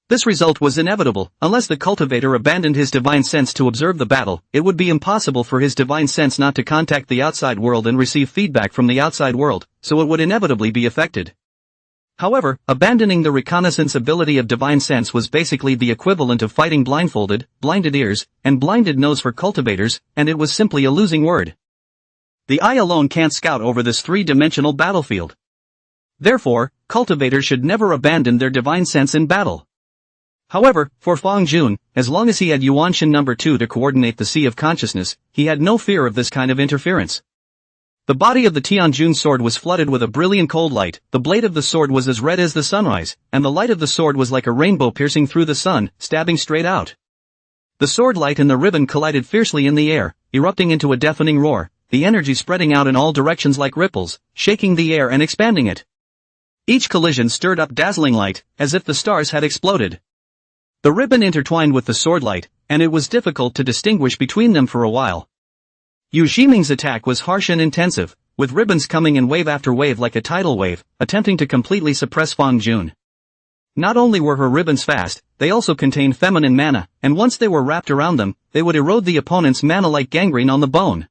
This result was inevitable. Unless the cultivator abandoned his divine sense to observe the battle, it would be impossible for his divine sense not to contact the outside world and receive feedback from the outside world, so it would inevitably be affected. However, abandoning the reconnaissance ability of divine sense was basically the equivalent of fighting blindfolded, blinded ears, and blinded nose for cultivators, and it was simply a losing word. The eye alone can't scout over this three-dimensional battlefield. Therefore, cultivators should never abandon their divine sense in battle. However, for Fang Jun, as long as he had Yuan Shen number 2 to coordinate the Sea of Consciousness, he had no fear of this kind of interference. The body of the Tianjun sword was flooded with a brilliant cold light, the blade of the sword was as red as the sunrise, and the light of the sword was like a rainbow piercing through the sun, stabbing straight out. The sword light and the ribbon collided fiercely in the air, erupting into a deafening roar, the energy spreading out in all directions like ripples, shaking the air and expanding it. Each collision stirred up dazzling light, as if the stars had exploded. The ribbon intertwined with the sword light, and it was difficult to distinguish between them for a while. Yu Ximing's attack was harsh and intensive, with ribbons coming in wave after wave like a tidal wave, attempting to completely suppress Fang Jun. Not only were her ribbons fast, they also contained feminine mana, and once they were wrapped around them, they would erode the opponent's mana like gangrene on the bone.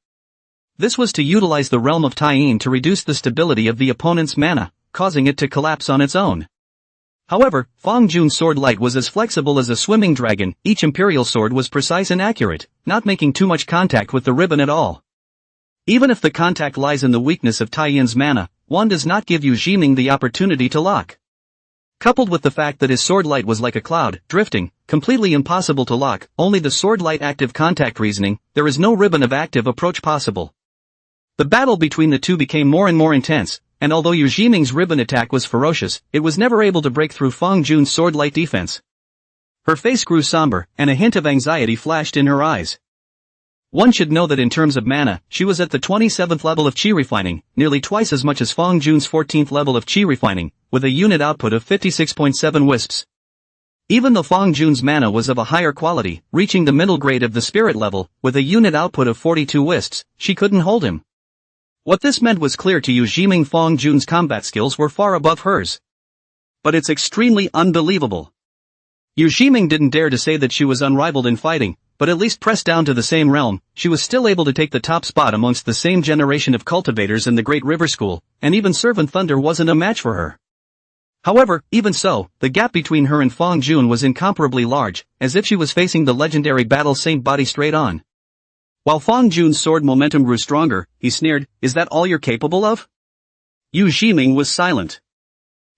This was to utilize the realm of Taiyin to reduce the stability of the opponent's mana, causing it to collapse on its own. However, Fang Jun's sword light was as flexible as a swimming dragon, each imperial sword was precise and accurate, not making too much contact with the ribbon at all. Even if the contact lies in the weakness of Taiyin's mana, one does not give Yu Ximing the opportunity to lock. Coupled with the fact that his sword light was like a cloud, drifting, completely impossible to lock, only the sword light active contact reasoning, there is no ribbon of active approach possible. The battle between the two became more and more intense, and although Yu Ximing's ribbon attack was ferocious, it was never able to break through Fang Jun's sword light defense. Her face grew somber, and a hint of anxiety flashed in her eyes. One should know that in terms of mana, she was at the 27th level of Qi refining, nearly twice as much as Fang Jun's 14th level of Qi refining, with a unit output of 56.7 wisps. Even though Fang Jun's mana was of a higher quality, reaching the middle grade of the spirit level, with a unit output of 42 wisps, she couldn't hold him. What this meant was clear to Yu Ximing. Fang Jun's combat skills were far above hers. But it's extremely unbelievable. Yu Ximing didn't dare to say that she was unrivaled in fighting, but at least pressed down to the same realm, she was still able to take the top spot amongst the same generation of cultivators in the Great River School, and even Servant Thunder wasn't a match for her. However, even so, the gap between her and Fang Jun was incomparably large, as if she was facing the legendary battle Saint body straight on. While Fang Jun's sword momentum grew stronger, he sneered, "Is that all you're capable of?" Yu Ximing was silent.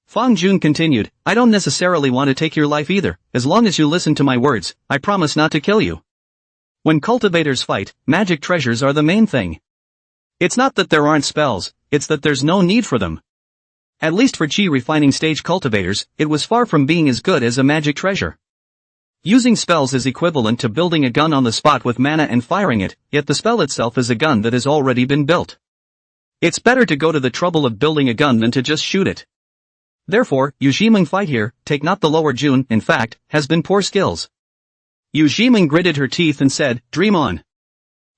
Fang Jun continued, "I don't necessarily want to take your life either, as long as you listen to my words, I promise not to kill you. When cultivators fight, magic treasures are the main thing. It's not that there aren't spells, it's that there's no need for them. At least for Qi refining stage cultivators, it was far from being as good as a magic treasure. Using spells is equivalent to building a gun on the spot with mana and firing it, yet the spell itself is a gun that has already been built. It's better to go to the trouble of building a gun than to just shoot it. Therefore, Yu Ximing fight here, take not the lower Jun, in fact, has been poor skills." Yu Ximing gritted her teeth and said, "Dream on.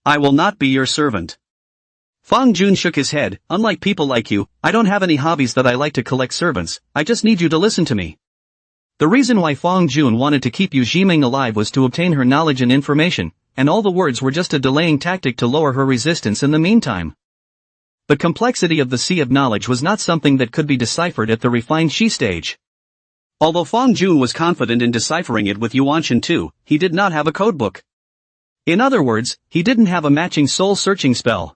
I will not be your servant." Fang Jun shook his head, "Unlike people like you, I don't have any hobbies that I like to collect servants, I just need you to listen to me." The reason why Fang Jun wanted to keep Yu Ximing alive was to obtain her knowledge and information, and all the words were just a delaying tactic to lower her resistance in the meantime. The complexity of the sea of knowledge was not something that could be deciphered at the refined Qi stage. Although Fang Jun was confident in deciphering it with Yuan Shen too, he did not have a codebook. In other words, he didn't have a matching soul-searching spell.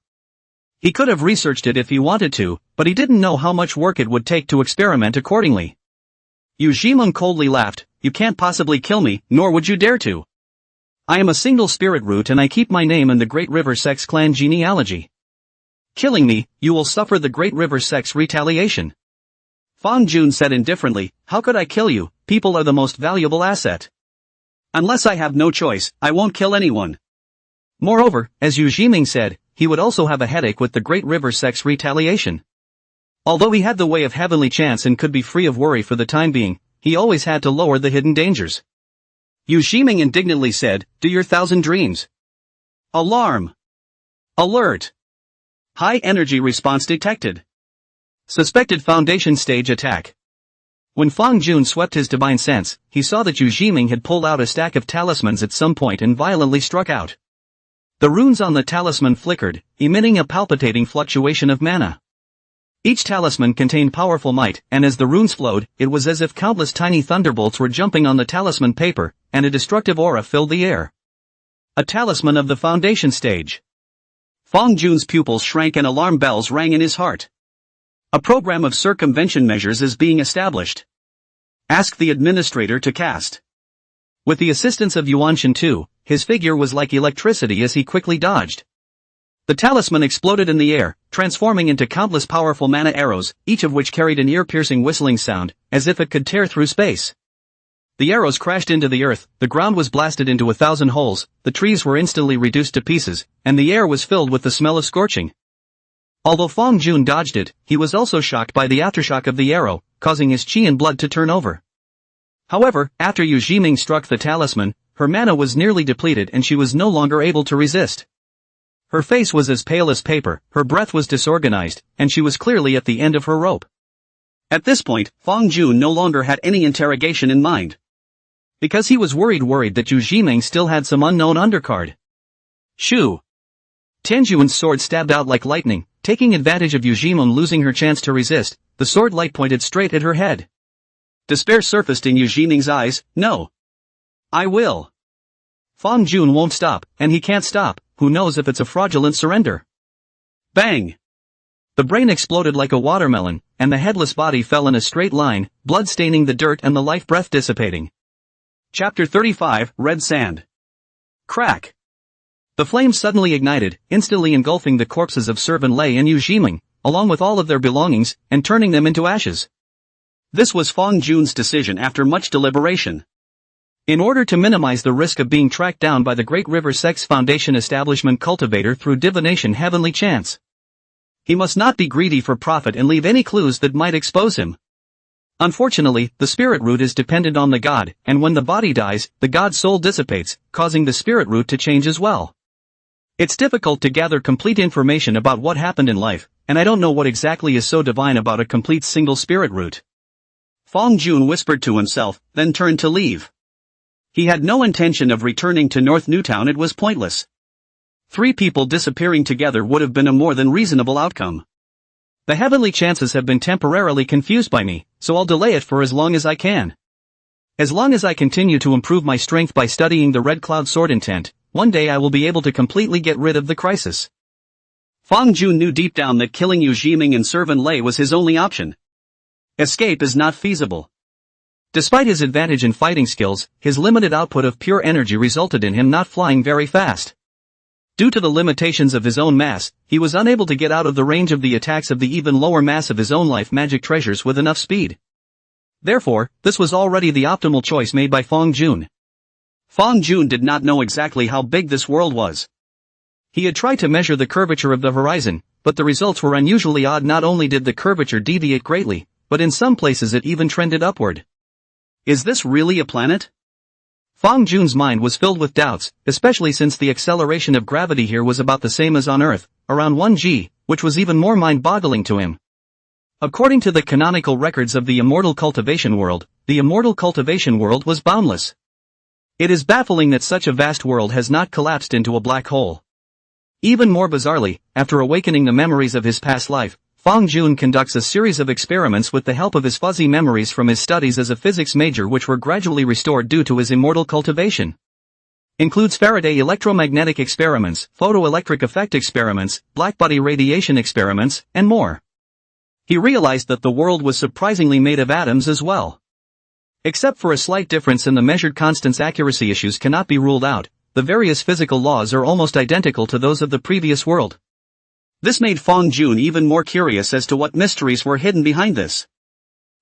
He could have researched it if he wanted to, but he didn't know how much work it would take to experiment accordingly. Yu Ximing coldly laughed, "You can't possibly kill me, nor would you dare to. I am a single spirit root and I keep my name in the Great River Sex clan genealogy. Killing me, you will suffer the Great River Sex retaliation." Fang Jun said indifferently, "How could I kill you? People are the most valuable asset. Unless I have no choice, I won't kill anyone." Moreover, as Yu Ximing said, he would also have a headache with the Great River Sex retaliation. Although he had the way of heavenly chance and could be free of worry for the time being, he always had to lower the hidden dangers. Yu Ximing indignantly said, "Do your 1,000 dreams. Alarm. Alert. High energy response detected. Suspected foundation stage attack." When Fang Jun swept his divine sense, he saw that Yu Jiming had pulled out a stack of talismans at some point and violently struck out. The runes on the talisman flickered, emitting a palpitating fluctuation of mana. Each talisman contained powerful might, and as the runes flowed, it was as if countless tiny thunderbolts were jumping on the talisman paper, and a destructive aura filled the air. A talisman of the foundation stage. Fang Jun's pupils shrank and alarm bells rang in his heart. A program of circumvention measures is being established. Ask the administrator to cast. With the assistance of Yuan Shen too, his figure was like electricity as he quickly dodged. The talisman exploded in the air, transforming into countless powerful mana arrows, each of which carried an ear-piercing whistling sound, as if it could tear through space. The arrows crashed into the earth, the ground was blasted into 1,000 holes, the trees were instantly reduced to pieces, and the air was filled with the smell of scorching. Although Fang Jun dodged it, he was also shocked by the aftershock of the arrow, causing his chi and blood to turn over. However, after Yu Jiming struck the talisman, her mana was nearly depleted and she was no longer able to resist. Her face was as pale as paper, her breath was disorganized, and she was clearly at the end of her rope. At this point, Fang Jun no longer had any interrogation in mind. Because he was worried that Yu Jiming still had some unknown undercard. Shoo! Tianxiong's sword stabbed out like lightning, taking advantage of Yu Jiming losing her chance to resist, the sword light pointed straight at her head. Despair surfaced in Yu Jiming's eyes. No. I will. Fang Jun won't stop, and he can't stop, who knows if it's a fraudulent surrender. Bang! The brain exploded like a watermelon, and the headless body fell in a straight line, blood staining the dirt and the life breath dissipating. Chapter 35, Red Sand. Crack! The flames suddenly ignited, instantly engulfing the corpses of Servant Lei and Yu Jiming, along with all of their belongings, and turning them into ashes. This was Fang Jun's decision after much deliberation. In order to minimize the risk of being tracked down by the Great River Sex Foundation establishment cultivator through divination heavenly chance. He must not be greedy for profit and leave any clues that might expose him. Unfortunately, the spirit root is dependent on the god, and when the body dies, the god's soul dissipates, causing the spirit root to change as well. It's difficult to gather complete information about what happened in life, and I don't know what exactly is so divine about a complete single spirit root. Fang Jun whispered to himself, then turned to leave. He had no intention of returning to North Newtown. It was pointless. 3 people disappearing together would have been a more than reasonable outcome. The heavenly chances have been temporarily confused by me, so I'll delay it for as long as I can. As long as I continue to improve my strength by studying the Red Cloud Sword intent, one day I will be able to completely get rid of the crisis. Fang Jun knew deep down that killing Yu Jiming and Servant Lei was his only option. Escape is not feasible. Despite his advantage in fighting skills, his limited output of pure energy resulted in him not flying very fast. Due to the limitations of his own mass, he was unable to get out of the range of the attacks of the even lower mass of his own life magic treasures with enough speed. Therefore, this was already the optimal choice made by Fang Jun. Fang Jun did not know exactly how big this world was. He had tried to measure the curvature of the horizon, but the results were unusually odd. Not only did the curvature deviate greatly, but in some places it even trended upward. Is this really a planet? Fang Jun's mind was filled with doubts, especially since the acceleration of gravity here was about the same as on Earth, around 1g, which was even more mind-boggling to him. According to the canonical records of the immortal cultivation world, the immortal cultivation world was boundless. It is baffling that such a vast world has not collapsed into a black hole. Even more bizarrely, after awakening the memories of his past life, Fang Jun conducts a series of experiments with the help of his fuzzy memories from his studies as a physics major, which were gradually restored due to his immortal cultivation. Includes Faraday electromagnetic experiments, photoelectric effect experiments, blackbody radiation experiments, and more. He realized that the world was surprisingly made of atoms as well. Except for a slight difference in the measured constants, accuracy issues cannot be ruled out. The various physical laws are almost identical to those of the previous world. This made Fang Jun even more curious as to what mysteries were hidden behind this.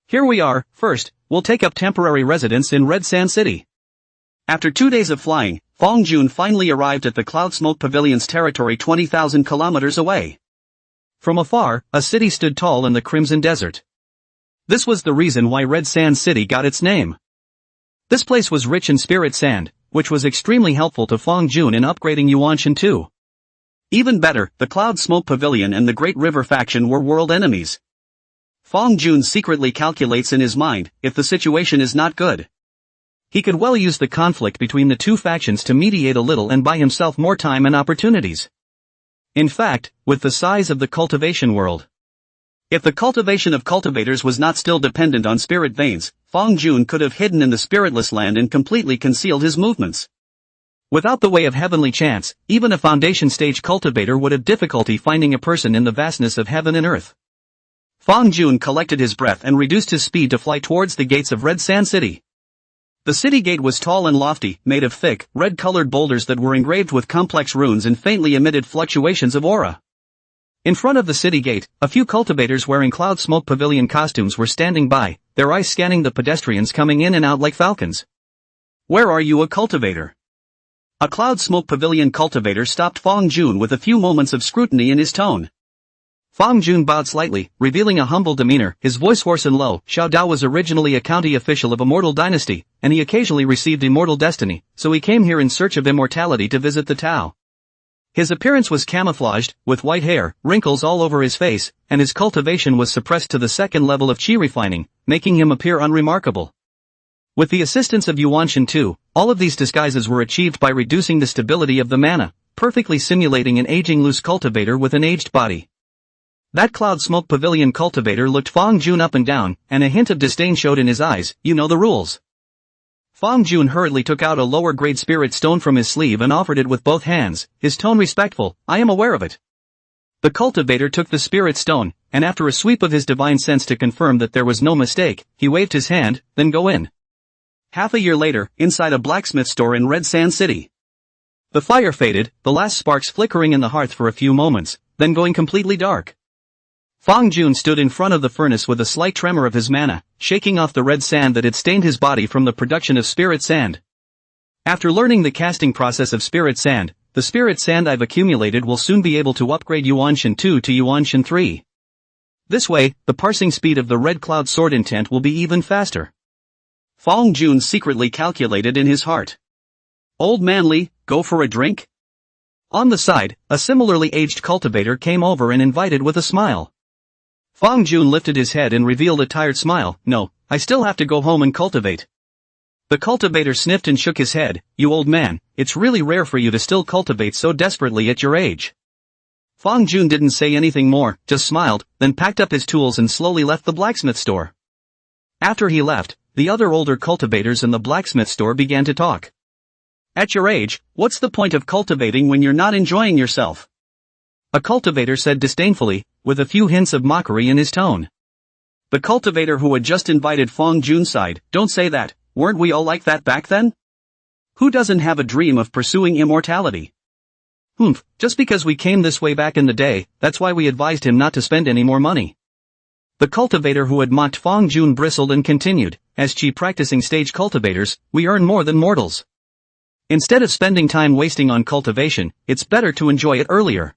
Here we are. First, we'll take up temporary residence in Red Sand City. After 2 days of flying, Fang Jun finally arrived at the Cloud Smoke Pavilion's territory 20,000 kilometers away. From afar, a city stood tall in the Crimson Desert. This was the reason why Red Sand City got its name. This place was rich in spirit sand, which was extremely helpful to Fang Jun in upgrading Yuan Shen too. Even better, the Cloud Smoke Pavilion and the Great River faction were world enemies. Fong Jun secretly calculates in his mind, if the situation is not good. He could well use the conflict between the two factions to mediate a little and buy himself more time and opportunities. In fact, with the size of the cultivation world, if the cultivation of cultivators was not still dependent on spirit veins, Fong Jun could have hidden in the spiritless land and completely concealed his movements. Without the way of heavenly chance, even a foundation stage cultivator would have difficulty finding a person in the vastness of heaven and earth. Fong Jun collected his breath and reduced his speed to fly towards the gates of Red Sand City. The city gate was tall and lofty, made of thick, red-colored boulders that were engraved with complex runes and faintly emitted fluctuations of aura. In front of the city gate, a few cultivators wearing cloud smoke pavilion costumes were standing by, their eyes scanning the pedestrians coming in and out like falcons. "Where are you, a cultivator?" A cloud smoke pavilion cultivator stopped Fong Jun with a few moments of scrutiny in his tone. Fong Jun bowed slightly, revealing a humble demeanor, his voice hoarse and low. Xiao Dao was originally a county official of Immortal Dynasty, and he occasionally received immortal destiny, so he came here in search of immortality to visit the Tao. His appearance was camouflaged, with white hair, wrinkles all over his face, and his cultivation was suppressed to the second level of qi refining, making him appear unremarkable. With the assistance of Yuan Shen too, all of these disguises were achieved by reducing the stability of the mana, perfectly simulating an aging loose cultivator with an aged body. That cloud smoke pavilion cultivator looked Fong Jun up and down, and a hint of disdain showed in his eyes. "You know the rules." Fong Jun hurriedly took out a lower-grade spirit stone from his sleeve and offered it with both hands, his tone respectful. "I am aware of it." The cultivator took the spirit stone, and after a sweep of his divine sense to confirm that there was no mistake, he waved his hand, "Then go in." Half a year later, inside a blacksmith store in Red Sand City. The fire faded, the last sparks flickering in the hearth for a few moments, then going completely dark. Fong Jun stood in front of the furnace with a slight tremor of his mana, shaking off the red sand that had stained his body from the production of spirit sand. After learning the casting process of spirit sand, the spirit sand I've accumulated will soon be able to upgrade Yuan Shen 2 to Yuan Shen 3. This way, the parsing speed of the red cloud sword intent will be even faster. Fong Jun secretly calculated in his heart. "Old man Li, go for a drink?" On the side, a similarly aged cultivator came over and invited with a smile. Fong Jun lifted his head and revealed a tired smile. "No, I still have to go home and cultivate." The cultivator sniffed and shook his head. "You old man, it's really rare for you to still cultivate so desperately at your age." Fong Jun didn't say anything more, just smiled, then packed up his tools and slowly left the blacksmith store. After he left, the other older cultivators in the blacksmith store began to talk. "At your age, what's the point of cultivating when you're not enjoying yourself?" A cultivator said disdainfully, with a few hints of mockery in his tone. The cultivator who had just invited Fong Jun sighed. "Don't say that, weren't we all like that back then? Who doesn't have a dream of pursuing immortality?" "Humph, just because we came this way back in the day, that's why we advised him not to spend any more money." The cultivator who had mocked Fong Jun bristled and continued, "As chi practicing stage cultivators, we earn more than mortals. Instead of spending time wasting on cultivation, it's better to enjoy it earlier.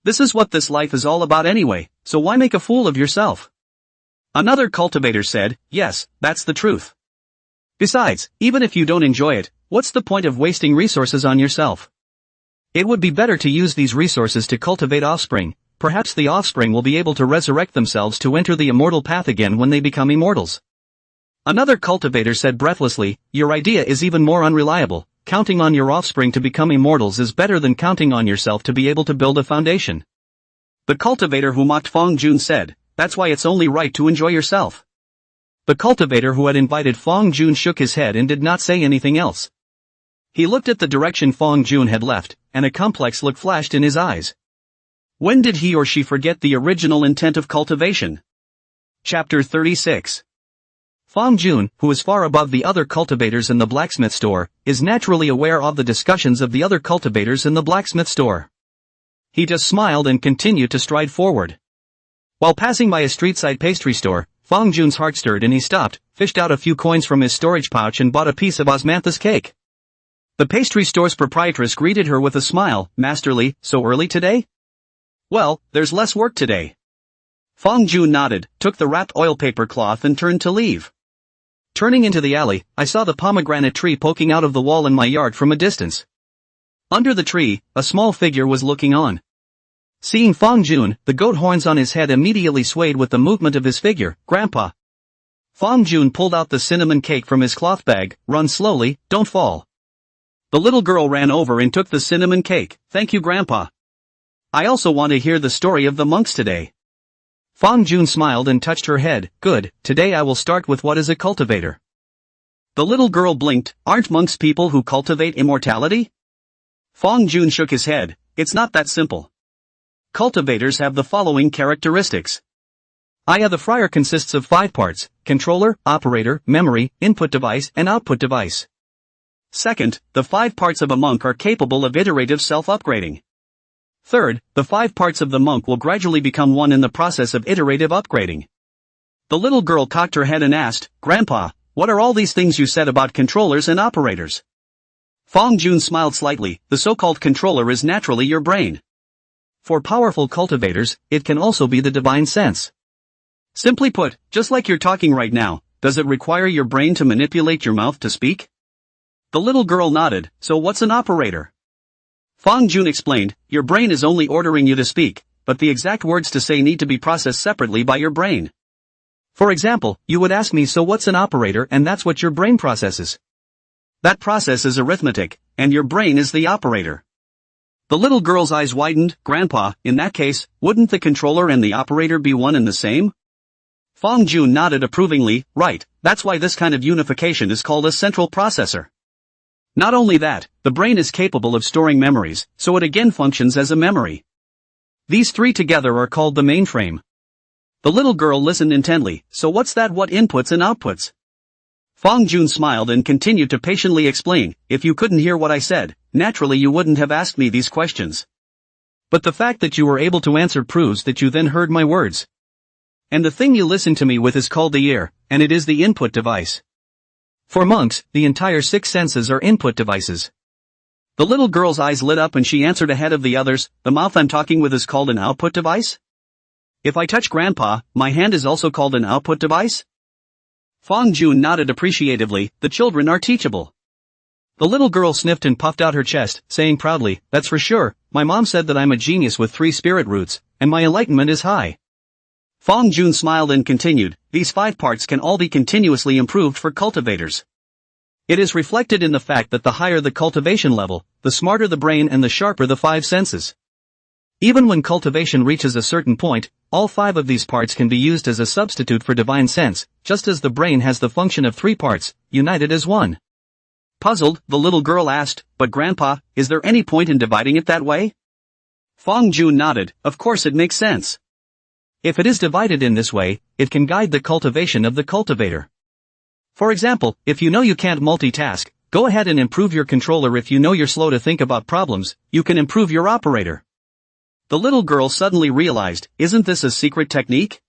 This is what this life is all about anyway, so why make a fool of yourself?" Another cultivator said, "Yes, that's the truth. Besides, even if you don't enjoy it, what's the point of wasting resources on yourself? It would be better to use these resources to cultivate offspring. Perhaps the offspring will be able to resurrect themselves to enter the immortal path again when they become immortals." Another cultivator said breathlessly, "Your idea is even more unreliable. Counting on your offspring to become immortals is better than counting on yourself to be able to build a foundation." The cultivator who mocked Fong Jun said, "That's why it's only right to enjoy yourself." The cultivator who had invited Fong Jun shook his head and did not say anything else. He looked at the direction Fong Jun had left, and a complex look flashed in his eyes. When did he or she forget the original intent of cultivation? Chapter 36. Fong Jun, who is far above the other cultivators in the blacksmith store, is naturally aware of the discussions of the other cultivators in the blacksmith store. He just smiled and continued to stride forward. While passing by a street-side pastry store, Fong Jun's heart stirred and he stopped, fished out a few coins from his storage pouch and bought a piece of osmanthus cake. The pastry store's proprietress greeted her with a smile. "Master Li, so early today?" "Well, there's less work today." Fong Jun nodded, took the wrapped oil paper cloth and turned to leave. Turning into the alley, I saw the pomegranate tree poking out of the wall in my yard from a distance. Under the tree, a small figure was looking on. Seeing Fong Jun, the goat horns on his head immediately swayed with the movement of his figure. Grandpa. Fong Jun pulled out the cinnamon cake from his cloth bag. Run slowly, don't fall. The little girl ran over and took the cinnamon cake. Thank you, Grandpa. I also want to hear the story of the monks today. Fong Jun smiled and touched her head. Good, today I will start with what is a cultivator. The little girl blinked. Aren't monks people who cultivate immortality? Fong Jun shook his head. It's not that simple. Cultivators have the following characteristics. The friar consists of 5 parts: controller, operator, memory, input device, and output device. Second, the 5 parts of a monk are capable of iterative self-upgrading. Third, the 5 parts of the monk will gradually become one in the process of iterative upgrading. The little girl cocked her head and asked, Grandpa, what are all these things you said about controllers and operators? Fong Jun smiled slightly. The so-called controller is naturally your brain. For powerful cultivators, it can also be the divine sense. Simply put, just like you're talking right now, does it require your brain to manipulate your mouth to speak? The little girl nodded. So what's an operator? Fong Jun explained, your brain is only ordering you to speak, but the exact words to say need to be processed separately by your brain. For example, you would ask me, so what's an operator, and that's what your brain processes. That process is arithmetic, and your brain is the operator. The little girl's eyes widened. Grandpa, in that case, wouldn't the controller and the operator be one and the same? Fong Jun nodded approvingly. Right, that's why this kind of unification is called a central processor. Not only that, the brain is capable of storing memories, so it again functions as a memory. These 3 together are called the mainframe. The little girl listened intently. So what's that? What inputs and outputs? Fong Jun smiled and continued to patiently explain. If you couldn't hear what I said, naturally you wouldn't have asked me these questions. But the fact that you were able to answer proves that you then heard my words. And the thing you listen to me with is called the ear, and it is the input device. For monks, the entire 6 senses are input devices. The little girl's eyes lit up and she answered ahead of the others. The mouth I'm talking with is called an output device? If I touch Grandpa, my hand is also called an output device? Fong Jun nodded appreciatively. The children are teachable. The little girl sniffed and puffed out her chest, saying proudly, that's for sure, my mom said that I'm a genius with 3 spirit roots, and my enlightenment is high. Fong Jun smiled and continued, these 5 parts can all be continuously improved for cultivators. It is reflected in the fact that the higher the cultivation level, the smarter the brain and the sharper the 5 senses. Even when cultivation reaches a certain point, all 5 of these parts can be used as a substitute for divine sense, just as the brain has the function of 3 parts, united as one. Puzzled, the little girl asked, but Grandpa, is there any point in dividing it that way? Fong Jun nodded. Of course it makes sense. If it is divided in this way, it can guide the cultivation of the cultivator. For example, if you know you can't multitask, go ahead and improve your controller. If you know you're slow to think about problems, you can improve your operator. The little girl suddenly realized, isn't this a secret technique?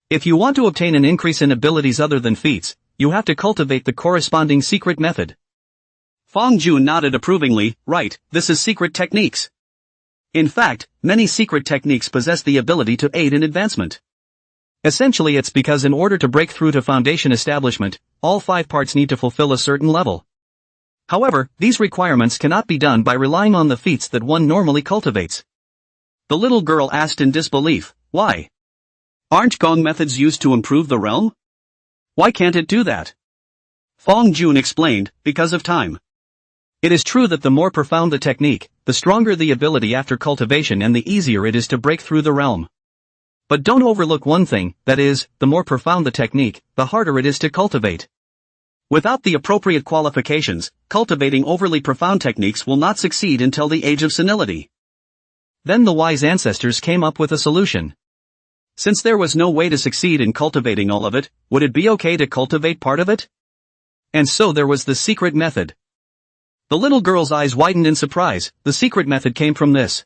If you want to obtain an increase in abilities other than feats, you have to cultivate the corresponding secret method. Fong Jun nodded approvingly. Right, this is secret techniques. In fact, many secret techniques possess the ability to aid in advancement. Essentially it's because in order to break through to foundation establishment, all 5 parts need to fulfill a certain level. However, these requirements cannot be done by relying on the feats that one normally cultivates. The little girl asked in disbelief, why? Aren't gong methods used to improve the realm? Why can't it do that? Fong Jun explained, because of time. It is true that the more profound the technique, the stronger the ability after cultivation and the easier it is to break through the realm. But don't overlook one thing, that is, the more profound the technique, the harder it is to cultivate. Without the appropriate qualifications, cultivating overly profound techniques will not succeed until the age of senility. Then the wise ancestors came up with a solution. Since there was no way to succeed in cultivating all of it, would it be okay to cultivate part of it? And so there was the secret method. The little girl's eyes widened in surprise. The secret method came from this.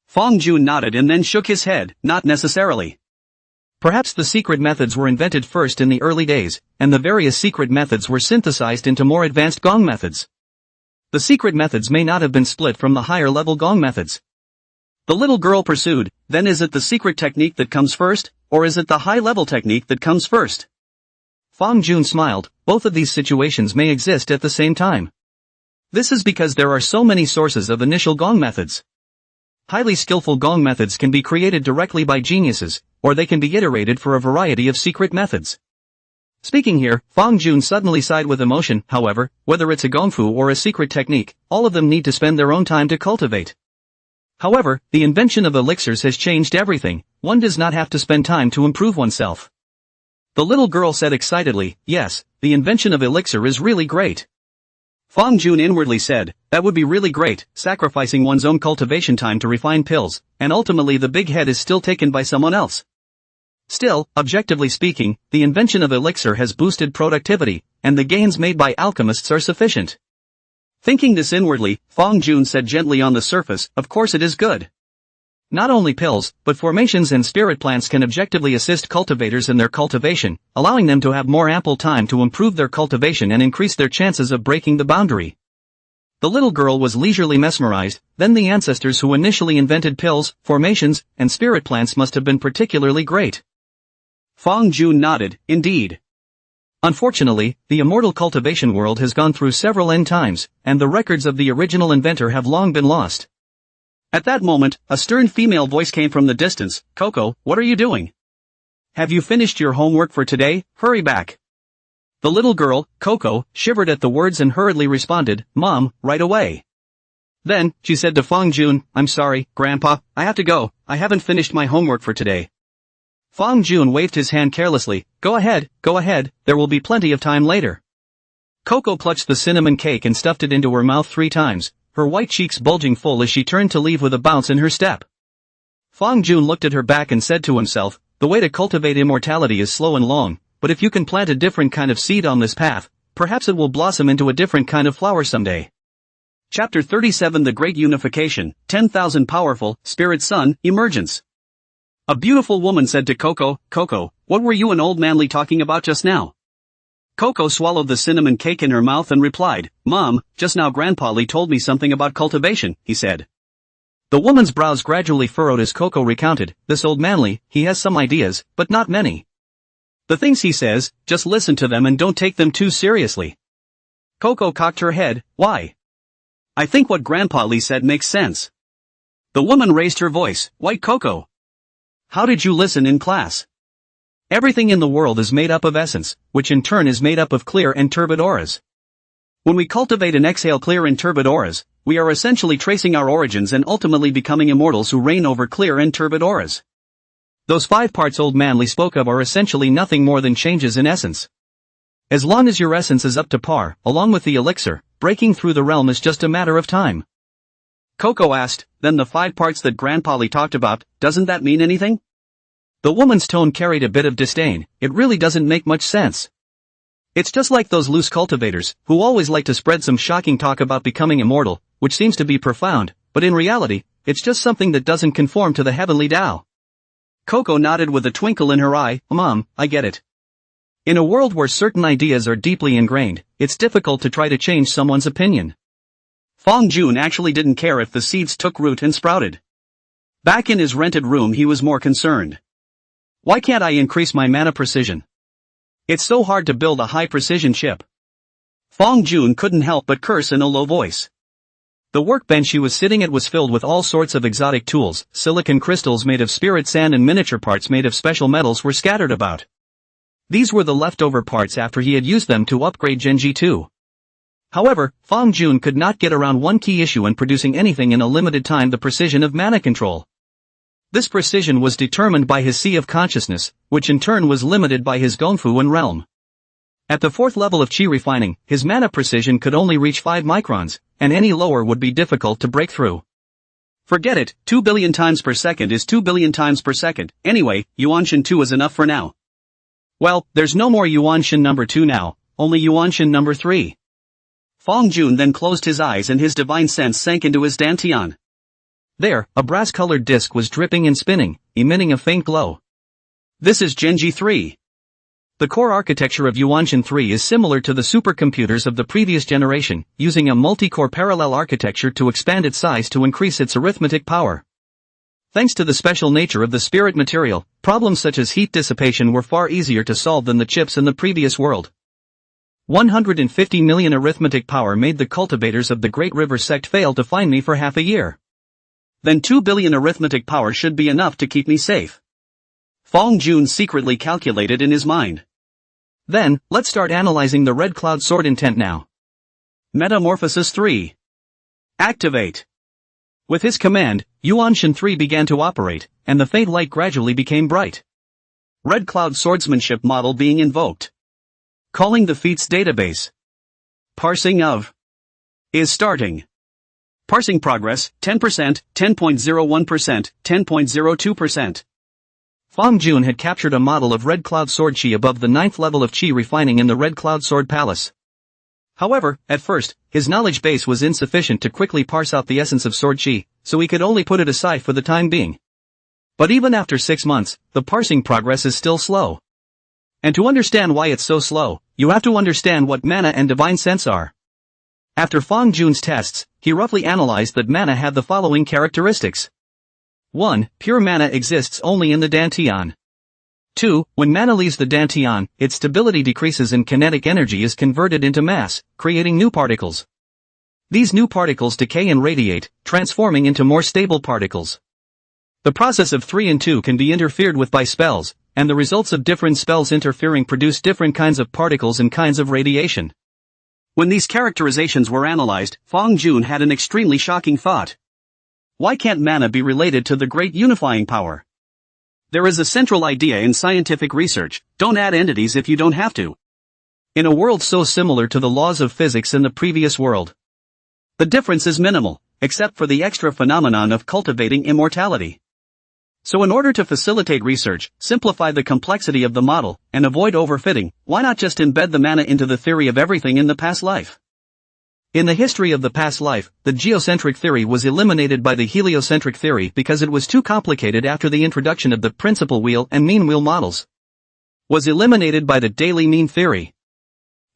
Fong Jun nodded and then shook his head. Not necessarily. Perhaps the secret methods were invented first in the early days, and the various secret methods were synthesized into more advanced gong methods. The secret methods may not have been split from the higher level gong methods. The little girl pursued, then is it the secret technique that comes first, or is it the high-level technique that comes first? Fong Jun smiled. Both of these situations may exist at the same time. This is because there are so many sources of initial gong methods. Highly skillful gong methods can be created directly by geniuses, or they can be iterated for a variety of secret methods. Speaking here, Fang Jun suddenly sighed with emotion. However, whether it's a gongfu or a secret technique, all of them need to spend their own time to cultivate. However, the invention of elixirs has changed everything. One does not have to spend time to improve oneself. The little girl said excitedly, yes, the invention of elixir is really great. Fang Jun inwardly said, that would be really great, sacrificing one's own cultivation time to refine pills, and ultimately the big head is still taken by someone else. Still, objectively speaking, the invention of elixir has boosted productivity, and the gains made by alchemists are sufficient. Thinking this inwardly, Fang Jun said gently on the surface, of course it is good. Not only pills, but formations and spirit plants can objectively assist cultivators in their cultivation, allowing them to have more ample time to improve their cultivation and increase their chances of breaking the boundary. The little girl was leisurely mesmerized. Then the ancestors who initially invented pills, formations, and spirit plants must have been particularly great. Fang Jun nodded, indeed. Unfortunately, the immortal cultivation world has gone through several end times, and the records of the original inventor have long been lost. At that moment, a stern female voice came from the distance. Coco, what are you doing? Have you finished your homework for today? Hurry back. The little girl, Coco, shivered at the words and hurriedly responded, Mom, right away. Then, she said to Fang Jun, I'm sorry, Grandpa, I have to go, I haven't finished my homework for today. Fang Jun waved his hand carelessly, go ahead, there will be plenty of time later. Coco clutched the cinnamon cake and stuffed it into her mouth 3 times. Her white cheeks bulging full as she turned to leave with a bounce in her step. Fang Jun looked at her back and said to himself, the way to cultivate immortality is slow and long, but if you can plant a different kind of seed on this path, perhaps it will blossom into a different kind of flower someday. Chapter 37 The Great Unification, 10,000 Powerful, Spirit Sun, Emergence. A beautiful woman said to Coco, Coco, what were you and old Manly talking about just now? Coco swallowed the cinnamon cake in her mouth and replied, Mom, just now Grandpa Lee told me something about cultivation, he said. The woman's brows gradually furrowed as Coco recounted, this old Manly, he has some ideas, but not many. The things he says, just listen to them and don't take them too seriously. Coco cocked her head, why? I think what Grandpa Lee said makes sense. The woman raised her voice, White Coco. How did you listen in class? Everything in the world is made up of essence, which in turn is made up of clear and turbid auras. When we cultivate and exhale clear and turbid auras, we are essentially tracing our origins and ultimately becoming immortals who reign over clear and turbid auras. Those 5 parts old Manly spoke of are essentially nothing more than changes in essence. As long as your essence is up to par, along with the elixir, breaking through the realm is just a matter of time. Coco asked, then the 5 parts that Grandpa Lee talked about, doesn't that mean anything? The woman's tone carried a bit of disdain, it really doesn't make much sense. It's just like those loose cultivators, who always like to spread some shocking talk about becoming immortal, which seems to be profound, but in reality, it's just something that doesn't conform to the heavenly Tao. Coco nodded with a twinkle in her eye, Mom, I get it. In a world where certain ideas are deeply ingrained, it's difficult to try to change someone's opinion. Fang Jun actually didn't care if the seeds took root and sprouted. Back in his rented room he was more concerned. Why can't I increase my mana precision? It's so hard to build a high-precision chip. Fang Jun couldn't help but curse in a low voice. The workbench she was sitting at was filled with all sorts of exotic tools, silicon crystals made of spirit sand and miniature parts made of special metals were scattered about. These were the leftover parts after he had used them to upgrade Genji 2. However, Fang Jun could not get around one key issue in producing anything in a limited time: the precision of mana control. This precision was determined by his sea of consciousness, which in turn was limited by his Gongfu and realm. At the 4th level of Qi refining, his mana precision could only reach 5 microns, and any lower would be difficult to break through. Forget it, 2 billion times per second is 2 billion times per second, anyway, Yuan Shen 2 is enough for now. Well, there's no more Yuan Shen number 2 now, only Yuan Shen number 3. Fang Jun then closed his eyes and his divine sense sank into his dantian. There, a brass-colored disc was dripping and spinning, emitting a faint glow. This is Genji 3. The core architecture of Yuan Shen 3 is similar to the supercomputers of the previous generation, using a multi-core parallel architecture to expand its size to increase its arithmetic power. Thanks to the special nature of the spirit material, problems such as heat dissipation were far easier to solve than the chips in the previous world. 150 million arithmetic power made the cultivators of the Great River sect fail to find me for half a year. Then 2 billion arithmetic power should be enough to keep me safe. Fong Jun secretly calculated in his mind. Then, let's start analyzing the Red Cloud Sword intent now. Metamorphosis 3. Activate. With his command, Yuan Shen 3 began to operate, and the faint light gradually became bright. Red Cloud Swordsmanship model being invoked. Calling the feats database. Parsing of is starting. Parsing progress, 10%, 10.01%, 10.02%. Fong Jun had captured a model of Red Cloud Sword Chi above the 9th level of Chi refining in the Red Cloud Sword Palace. However, at first, his knowledge base was insufficient to quickly parse out the essence of Sword Chi, so he could only put it aside for the time being. But even after 6 months, the parsing progress is still slow. And to understand why it's so slow, you have to understand what mana and divine sense are. After Fong Jun's tests, he roughly analyzed that mana had the following characteristics. 1. Pure mana exists only in the Dantian. 2. When mana leaves the Dantian, its stability decreases and kinetic energy is converted into mass, creating new particles. These new particles decay and radiate, transforming into more stable particles. The process of 3 and 2 can be interfered with by spells, and the results of different spells interfering produce different kinds of particles and kinds of radiation. When these characterizations were analyzed, Fong Jun had an extremely shocking thought. Why can't mana be related to the great unifying power? There is a central idea in scientific research: don't add entities if you don't have to. In a world so similar to the laws of physics in the previous world, the difference is minimal, except for the extra phenomenon of cultivating immortality. So in order to facilitate research, simplify the complexity of the model, and avoid overfitting, why not just embed the mana into the theory of everything in the past life? In the history of the past life, the geocentric theory was eliminated by the heliocentric theory because it was too complicated after the introduction of the principal wheel and mean wheel models. Was eliminated by the daily mean theory.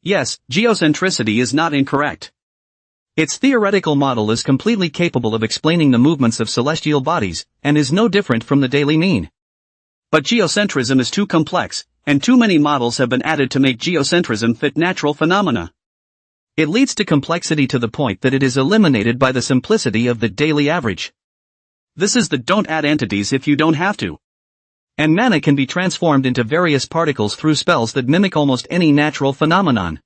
Yes, geocentricity is not incorrect. Its theoretical model is completely capable of explaining the movements of celestial bodies, and is no different from the daily mean. But geocentrism is too complex, and too many models have been added to make geocentrism fit natural phenomena. It leads to complexity to the point that it is eliminated by the simplicity of the daily average. This is the don't add entities if you don't have to. And mana can be transformed into various particles through spells that mimic almost any natural phenomenon.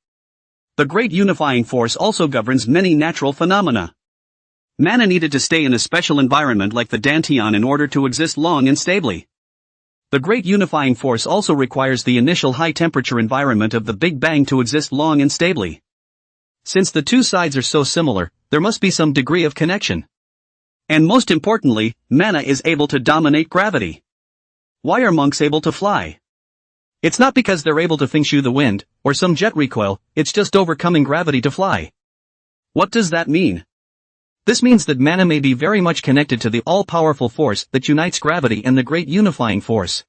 The great unifying force also governs many natural phenomena. Mana needed to stay in a special environment like the Dantian in order to exist long and stably. The great unifying force also requires the initial high-temperature environment of the Big Bang to exist long and stably. Since the two sides are so similar, there must be some degree of connection. And most importantly, mana is able to dominate gravity. Why are monks able to fly? It's not because they're able to fengshui the wind, or some jet recoil, it's just overcoming gravity to fly. What does that mean? This means that mana may be very much connected to the all-powerful force that unites gravity and the great unifying force.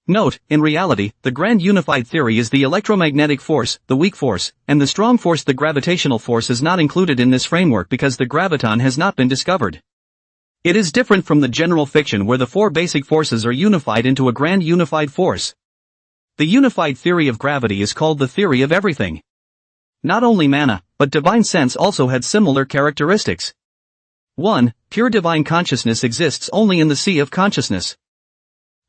Note, in reality, the grand unified theory is the electromagnetic force, the weak force, and the strong force. The gravitational force is not included in this framework because the graviton has not been discovered. It is different from the general fiction where the four basic forces are unified into a grand unified force. The unified theory of gravity is called the theory of everything. Not only mana, but divine sense also had similar characteristics. 1. Pure divine consciousness exists only in the sea of consciousness.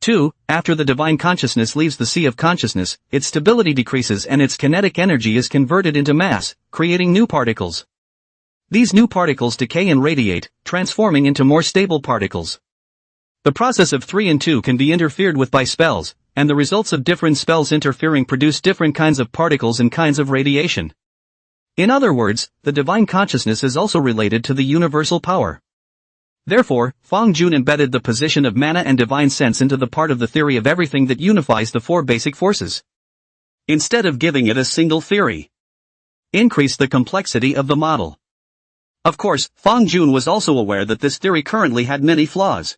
2. After the divine consciousness leaves the sea of consciousness, its stability decreases and its kinetic energy is converted into mass, creating new particles. These new particles decay and radiate, transforming into more stable particles. The process of 3 and 2 can be interfered with by spells, and the results of different spells interfering produce different kinds of particles and kinds of radiation. In other words, the divine consciousness is also related to the universal power. Therefore, Fong Jun embedded the position of mana and divine sense into the part of the theory of everything that unifies the four basic forces. Instead of giving it a single theory, increase the complexity of the model. Of course, Fong Jun was also aware that this theory currently had many flaws.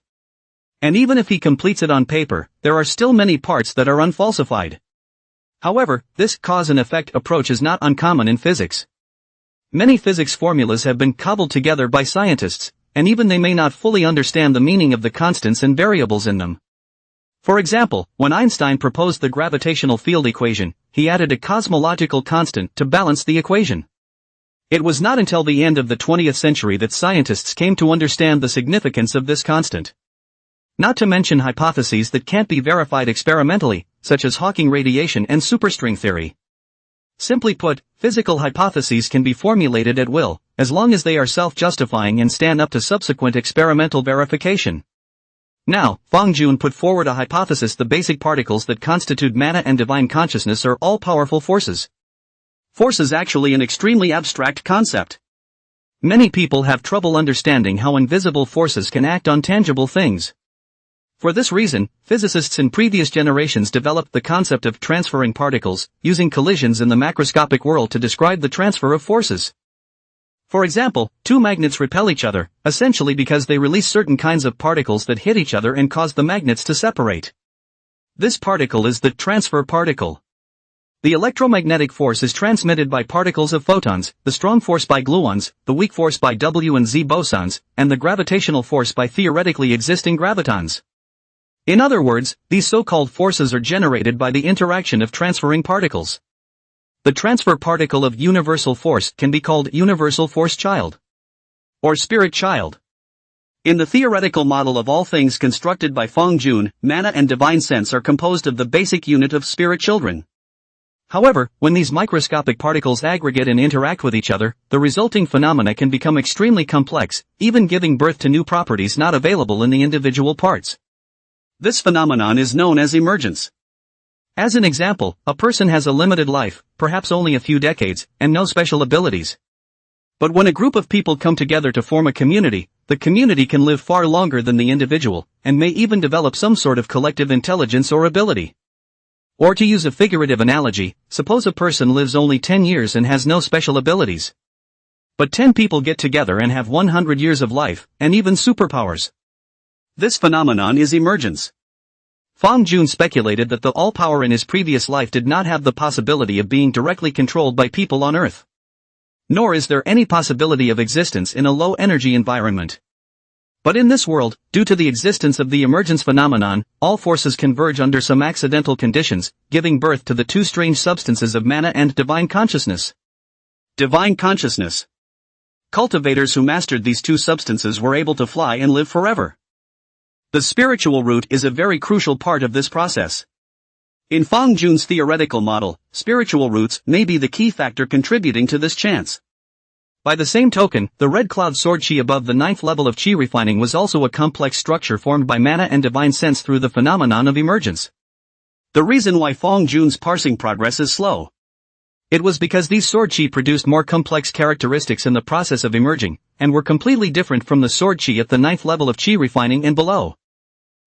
And even if he completes it on paper, there are still many parts that are unfalsified. However, this cause and effect approach is not uncommon in physics. Many physics formulas have been cobbled together by scientists, and even they may not fully understand the meaning of the constants and variables in them. For example, when Einstein proposed the gravitational field equation, he added a cosmological constant to balance the equation. It was not until the end of the 20th century that scientists came to understand the significance of this constant. Not to mention hypotheses that can't be verified experimentally, such as Hawking radiation and superstring theory. Simply put, physical hypotheses can be formulated at will, as long as they are self-justifying and stand up to subsequent experimental verification. Now, Fong put forward a hypothesis: the basic particles that constitute mana and divine consciousness are all-powerful forces. Force is actually an extremely abstract concept. Many people have trouble understanding how invisible forces can act on tangible things. For this reason, physicists in previous generations developed the concept of transferring particles, using collisions in the macroscopic world to describe the transfer of forces. For example, two magnets repel each other, essentially because they release certain kinds of particles that hit each other and cause the magnets to separate. This particle is the transfer particle. The electromagnetic force is transmitted by particles of photons, the strong force by gluons, the weak force by W and Z bosons, and the gravitational force by theoretically existing gravitons. In other words, these so-called forces are generated by the interaction of transferring particles. The transfer particle of universal force can be called universal force child, or spirit child. In the theoretical model of all things constructed by Fong, mana and divine sense are composed of the basic unit of spirit children. However, when these microscopic particles aggregate and interact with each other, the resulting phenomena can become extremely complex, even giving birth to new properties not available in the individual parts. This phenomenon is known as emergence. As an example, a person has a limited life, perhaps only a few decades, and no special abilities. But when a group of people come together to form a community, the community can live far longer than the individual, and may even develop some sort of collective intelligence or ability. Or to use a figurative analogy, suppose a person lives only 10 years and has no special abilities. But 10 people get together and have 100 years of life, and even superpowers. This phenomenon is emergence. Fong speculated that the all-power in his previous life did not have the possibility of being directly controlled by people on Earth. Nor is there any possibility of existence in a low-energy environment. But in this world, due to the existence of the emergence phenomenon, all forces converge under some accidental conditions, giving birth to the two strange substances of mana and divine consciousness. Divine consciousness. Cultivators who mastered these two substances were able to fly and live forever. The spiritual root is a very crucial part of this process. In Fong theoretical model, spiritual roots may be the key factor contributing to this chance. By the same token, the red cloud sword chi above the 9th level of chi refining was also a complex structure formed by mana and divine sense through the phenomenon of emergence. The reason why Fong parsing progress is slow. It was because these sword chi produced more complex characteristics in the process of emerging, and were completely different from the sword chi at the 9th level of chi refining and below.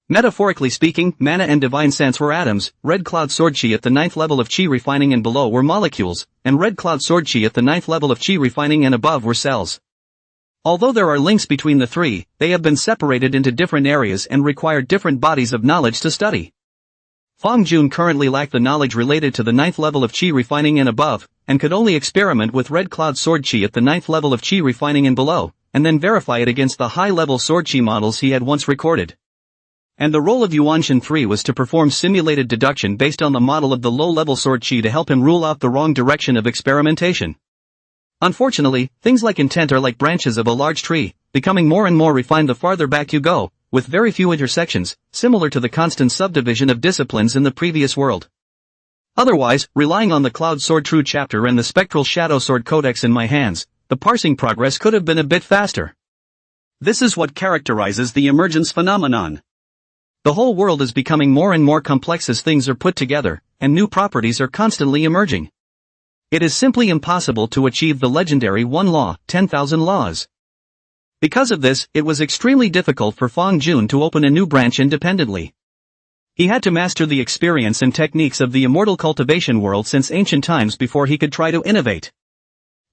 Metaphorically speaking, mana and divine sense were atoms, red cloud sword chi at the 9th level of chi refining and below were molecules, and red cloud sword chi at the 9th level of chi refining and above were cells. Although there are links between the three, they have been separated into different areas and require different bodies of knowledge to study. Fong currently lacked the knowledge related to the 9th level of chi refining and above, and could only experiment with red cloud sword chi at the 9th level of chi refining and below, and then verify it against the high-level sword chi models he had once recorded. And the role of Yuan Shen 3 was to perform simulated deduction based on the model of the low-level sword chi to help him rule out the wrong direction of experimentation. Unfortunately, things like intent are like branches of a large tree, becoming more and more refined the farther back you go, with very few intersections, similar to the constant subdivision of disciplines in the previous world. Otherwise, relying on the Cloud Sword True chapter and the Spectral Shadow Sword Codex in my hands, the parsing progress could have been a bit faster. This is what characterizes the emergence phenomenon. The whole world is becoming more and more complex as things are put together, and new properties are constantly emerging. It is simply impossible to achieve the legendary one law, 10,000 laws. Because of this, it was extremely difficult for Fong to open a new branch independently. He had to master the experience and techniques of the immortal cultivation world since ancient times before he could try to innovate.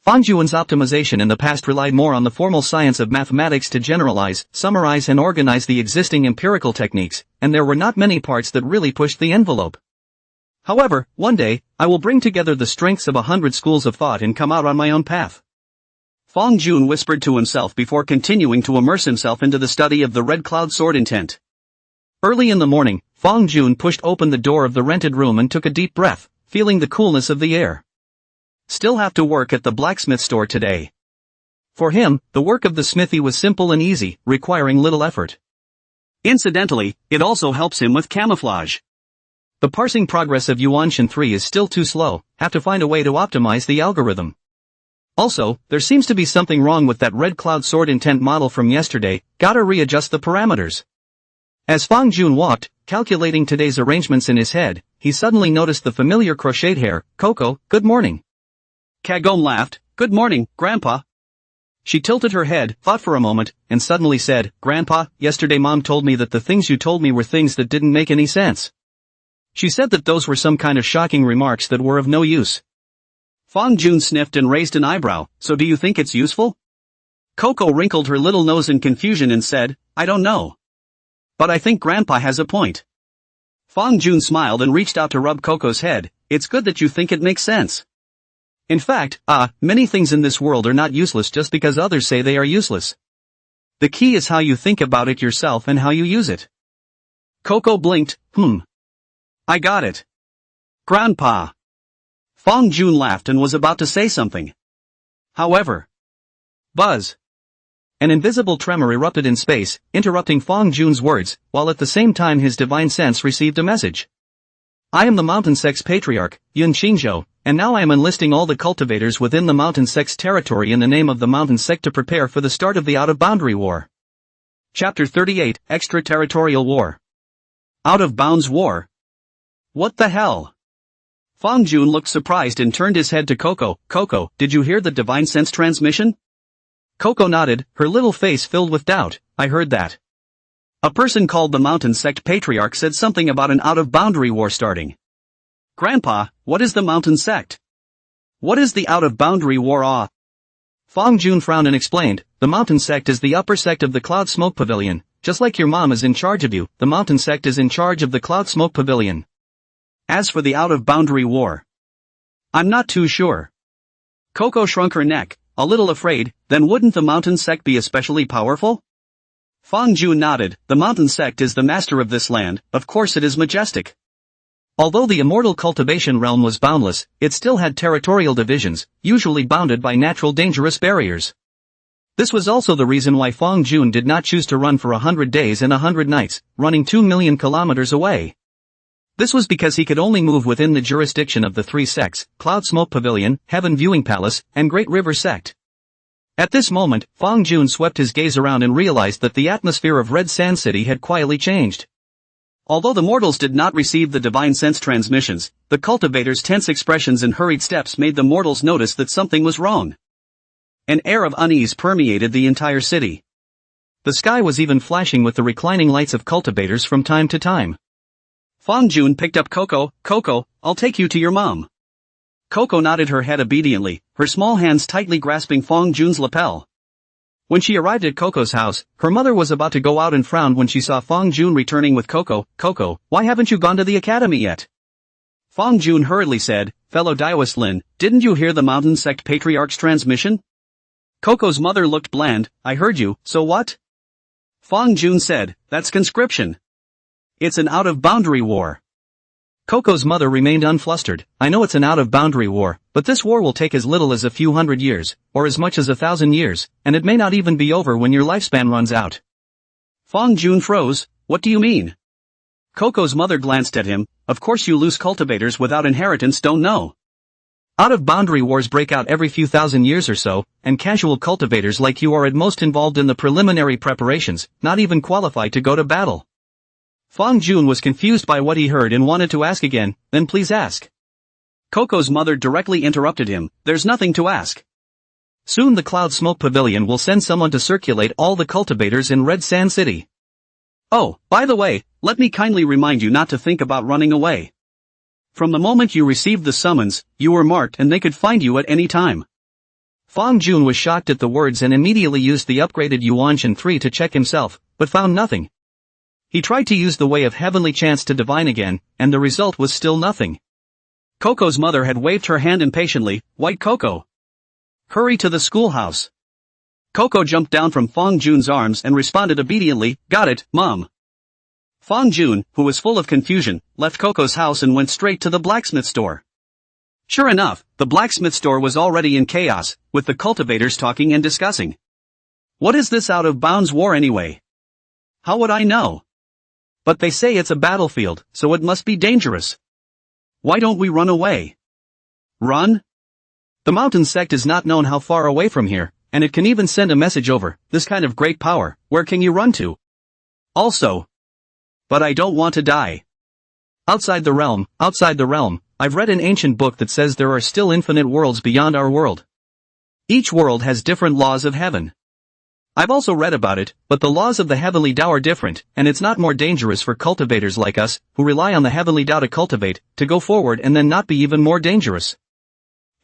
Fong optimization in the past relied more on the formal science of mathematics to generalize, summarize and organize the existing empirical techniques, and there were not many parts that really pushed the envelope. However, one day, I will bring together the strengths of 100 schools of thought and come out on my own path. Fong whispered to himself before continuing to immerse himself into the study of the red cloud sword intent. Early in the morning, Fong pushed open the door of the rented room and took a deep breath, feeling the coolness of the air. still have to work at the blacksmith store today. For him, the work of the smithy was simple and easy, requiring little effort. Incidentally, it also helps him with camouflage. The parsing progress of Yuan Shen 3 is still too slow, have to find a way to optimize the algorithm. Also, there seems to be something wrong with that red cloud sword intent model from yesterday, gotta readjust the parameters. As Fang Jun walked, calculating today's arrangements in his head, he suddenly noticed the familiar crocheted hair. Coco, good morning. Kagome laughed, good morning, Grandpa. She tilted her head, thought for a moment, and suddenly said, Grandpa, yesterday Mom told me that the things you told me were things that didn't make any sense. She said that those were some kind of shocking remarks that were of no use. Fang Jun sniffed and raised an eyebrow, so do you think it's useful? Coco wrinkled her little nose in confusion and said, I don't know. But I think Grandpa has a point. Fang Jun smiled and reached out to rub Coco's head, it's good that you think it makes sense. In fact, many things in this world are not useless just because others say they are useless. The key is how you think about it yourself and how you use it. Coco blinked, I got it. Grandpa. Fang Jun laughed and was about to say something. However. Buzz. An invisible tremor erupted in space, interrupting Fang Jun's words, while at the same time his divine sense received a message. I am the mountain sect's patriarch, Yuan Shen, and now I am enlisting all the cultivators within the mountain sect's territory in the name of the mountain sect to prepare for the start of the out-of-boundary war. Chapter 38, Extraterritorial War. Out-of-bounds war. What the hell? Fang Jun looked surprised and turned his head to Coco. Coco, did you hear the divine sense transmission? Coco nodded, her little face filled with doubt. I heard that. A person called the mountain sect patriarch said something about an out-of-boundary war starting. Grandpa, what is the mountain sect? What is the out-of-boundary war? Fang Jun frowned and explained, the mountain sect is the upper sect of the Cloud Smoke Pavilion. Just like your mom is in charge of you, the mountain sect is in charge of the Cloud Smoke Pavilion. As for the out-of-boundary war, I'm not too sure. Coco shrunk her neck, a little afraid, then wouldn't the mountain sect be especially powerful? Fang Jun nodded, the mountain sect is the master of this land, of course it is majestic. Although the immortal cultivation realm was boundless, it still had territorial divisions, usually bounded by natural dangerous barriers. This was also the reason why Fang Jun did not choose to run for 100 days and 100 nights, running 2 million kilometers away. This was because he could only move within the jurisdiction of the three sects, Cloud Smoke Pavilion, Heaven Viewing Palace, and Great River Sect. At this moment, Fang Jun swept his gaze around and realized that the atmosphere of Red Sand City had quietly changed. Although the mortals did not receive the divine sense transmissions, the cultivators' tense expressions and hurried steps made the mortals notice that something was wrong. An air of unease permeated the entire city. The sky was even flashing with the reclining lights of cultivators from time to time. Fang Jun picked up Coco. Coco, I'll take you to your mom. Coco nodded her head obediently, her small hands tightly grasping Fang Jun's lapel. When she arrived at Coco's house, her mother was about to go out and frowned when she saw Fang Jun returning with Coco. Coco, why haven't you gone to the academy yet? Fang Jun hurriedly said, fellow Daoist Lin, didn't you hear the mountain sect patriarch's transmission? Coco's mother looked bland, I heard you, so what? Fang Jun said, that's conscription. It's an out-of-boundary war. Coco's mother remained unflustered, I know it's an out-of-boundary war, but this war will take as little as a few hundred years, or as much as 1,000 years, and it may not even be over when your lifespan runs out. Fang Jun froze, what do you mean? Coco's mother glanced at him, of course you loose cultivators without inheritance don't know. Out-of-boundary wars break out every few thousand years or so, and casual cultivators like you are at most involved in the preliminary preparations, not even qualified to go to battle. Fang Jun was confused by what he heard and wanted to ask again, then please ask. Coco's mother directly interrupted him, there's nothing to ask. Soon the Cloud Smoke Pavilion will send someone to circulate all the cultivators in Red Sand City. Oh, by the way, let me kindly remind you not to think about running away. From the moment you received the summons, you were marked and they could find you at any time. Fang Jun was shocked at the words and immediately used the upgraded Yuan Shen 3 to check himself, but found nothing. He tried to use the way of heavenly chance to divine again, and the result was still nothing. Coco's mother had waved her hand impatiently, White Coco. Hurry to the schoolhouse. Coco jumped down from Fang Jun's arms and responded obediently, got it, Mom. Fang Jun, who was full of confusion, left Coco's house and went straight to the blacksmith store. Sure enough, the blacksmith store was already in chaos, with the cultivators talking and discussing. What is this out-of-bounds war anyway? How would I know? But they say it's a battlefield, so it must be dangerous. Why don't we run away? Run? The mountain sect is not known how far away from here, and it can even send a message over, this kind of great power, where can you run to? Also. But I don't want to die. Outside the realm, I've read an ancient book that says there are still infinite worlds beyond our world. Each world has different laws of heaven. I've also read about it, but the laws of the heavenly Tao are different, and it's not more dangerous for cultivators like us, who rely on the heavenly Tao to cultivate, to go forward and then not be even more dangerous.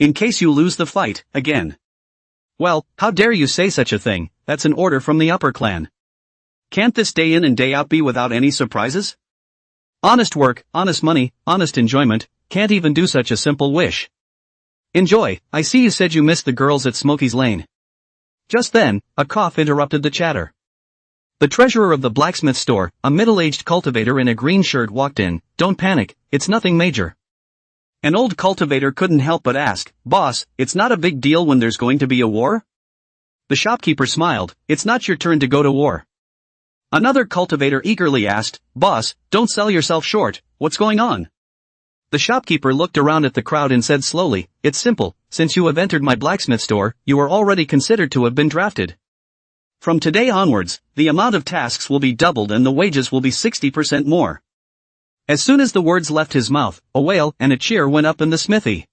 In case you lose the fight, again. Well, how dare you say such a thing, that's an order from the upper clan. Can't this day in and day out be without any surprises? Honest work, honest money, honest enjoyment, can't even do such a simple wish. Enjoy, I see you said you missed the girls at Smokey's Lane. Just then, a cough interrupted the chatter. The treasurer of the blacksmith store, a middle-aged cultivator in a green shirt walked in. Don't panic, it's nothing major. An old cultivator couldn't help but ask, Boss, it's not a big deal when there's going to be a war? The shopkeeper smiled, it's not your turn to go to war. Another cultivator eagerly asked, Boss, don't sell yourself short, what's going on? The shopkeeper looked around at the crowd and said slowly, it's simple, since you have entered my blacksmith store, you are already considered to have been drafted. From today onwards, the amount of tasks will be doubled and the wages will be 60% more. As soon as the words left his mouth, a wail and a cheer went up in the smithy.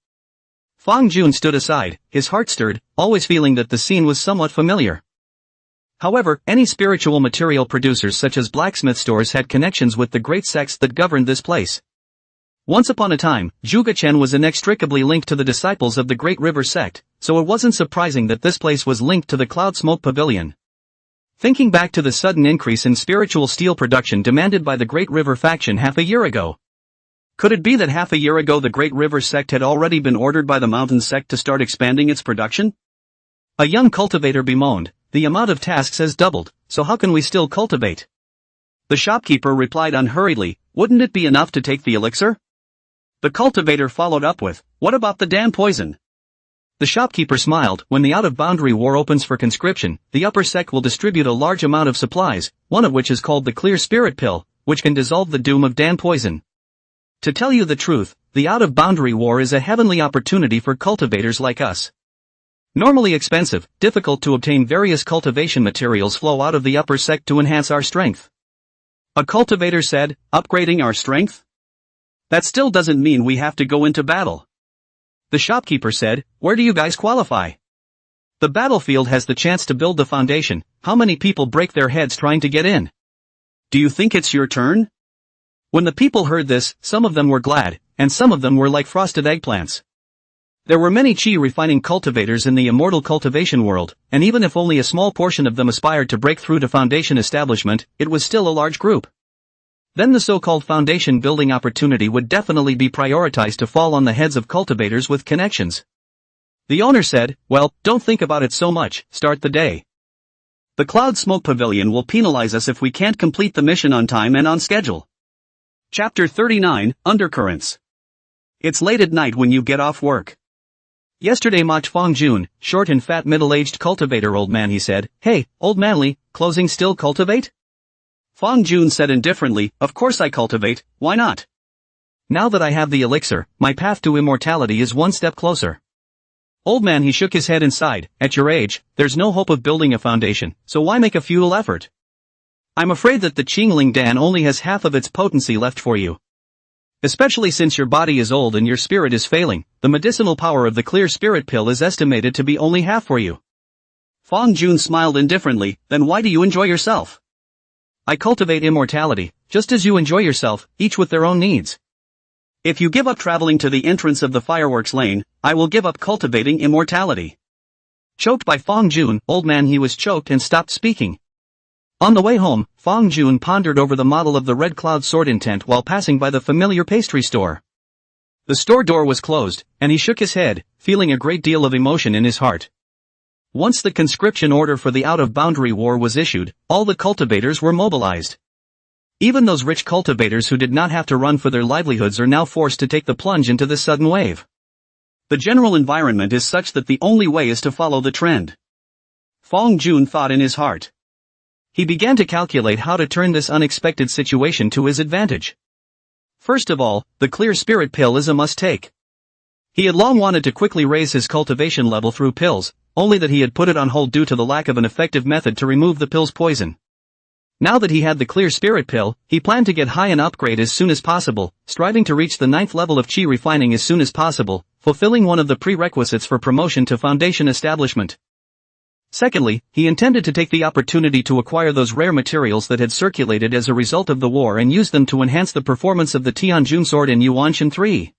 Fang Jun stood aside, his heart stirred, always feeling that the scene was somewhat familiar. However, any spiritual material producers such as blacksmith stores had connections with the great sects that governed this place. Once upon a time, Zhuge Chen was inextricably linked to the disciples of the Great River sect, so it wasn't surprising that this place was linked to the Cloud Smoke Pavilion. Thinking back to the sudden increase in spiritual steel production demanded by the Great River faction half a year ago. Could it be that half a year ago the Great River sect had already been ordered by the Mountain sect to start expanding its production? A young cultivator bemoaned, the amount of tasks has doubled, so how can we still cultivate? The shopkeeper replied unhurriedly, wouldn't it be enough to take the elixir? The cultivator followed up with, what about the Dan poison? The shopkeeper smiled, when the out-of-boundary war opens for conscription, the upper sect will distribute a large amount of supplies, one of which is called the Clear Spirit Pill, which can dissolve the doom of Dan poison. To tell you the truth, the out-of-boundary war is a heavenly opportunity for cultivators like us. Normally expensive, difficult to obtain various cultivation materials flow out of the upper sect to enhance our strength. A cultivator said, upgrading our strength? That still doesn't mean we have to go into battle. The shopkeeper said, where do you guys qualify? The battlefield has the chance to build the foundation, how many people break their heads trying to get in? Do you think it's your turn? When the people heard this, some of them were glad, and some of them were like frosted eggplants. There were many chi refining cultivators in the immortal cultivation world, and even if only a small portion of them aspired to break through to foundation establishment, it was still a large group. Then the so-called foundation building opportunity would definitely be prioritized to fall on the heads of cultivators with connections. The owner said, well, don't think about it so much, start the day. The Cloud Smoke Pavilion will penalize us if we can't complete the mission on time and on schedule. Chapter 39, Undercurrents. It's late at night when you get off work. Yesterday Mach Fong Jun, short and fat middle-aged cultivator old man, he said, hey, old manly, closing still cultivate? Fong Jun said indifferently, of course I cultivate, why not? Now that I have the elixir, my path to immortality is one step closer. Old man, he shook his head and sighed, at your age, there's no hope of building a foundation, so why make a futile effort? I'm afraid that the Qingling Dan only has half of its potency left for you. Especially since your body is old and your spirit is failing, the medicinal power of the Clear Spirit Pill is estimated to be only half for you. Fong Jun smiled indifferently, then why do you enjoy yourself? I cultivate immortality, just as you enjoy yourself, each with their own needs. If you give up traveling to the entrance of the fireworks lane, I will give up cultivating immortality. Choked by Fong Jun, old man, he was choked and stopped speaking. On the way home, Fong Jun pondered over the model of the Red Cloud sword intent while passing by the familiar pastry store. The store door was closed, and he shook his head, feeling a great deal of emotion in his heart. Once the conscription order for the out-of-boundary war was issued, all the cultivators were mobilized. Even those rich cultivators who did not have to run for their livelihoods are now forced to take the plunge into this sudden wave. The general environment is such that the only way is to follow the trend. Fong Jun thought in his heart. He began to calculate how to turn this unexpected situation to his advantage. First of all, the clear spirit pill is a must-take. He had long wanted to quickly raise his cultivation level through pills, only that he had put it on hold due to the lack of an effective method to remove the pill's poison. Now that he had the clear spirit pill, he planned to get high and upgrade as soon as possible, striving to reach the 9th level of chi refining as soon as possible, fulfilling one of the prerequisites for promotion to foundation establishment. Secondly, he intended to take the opportunity to acquire those rare materials that had circulated as a result of the war and use them to enhance the performance of the Tianjun sword in Yuan Shen 3.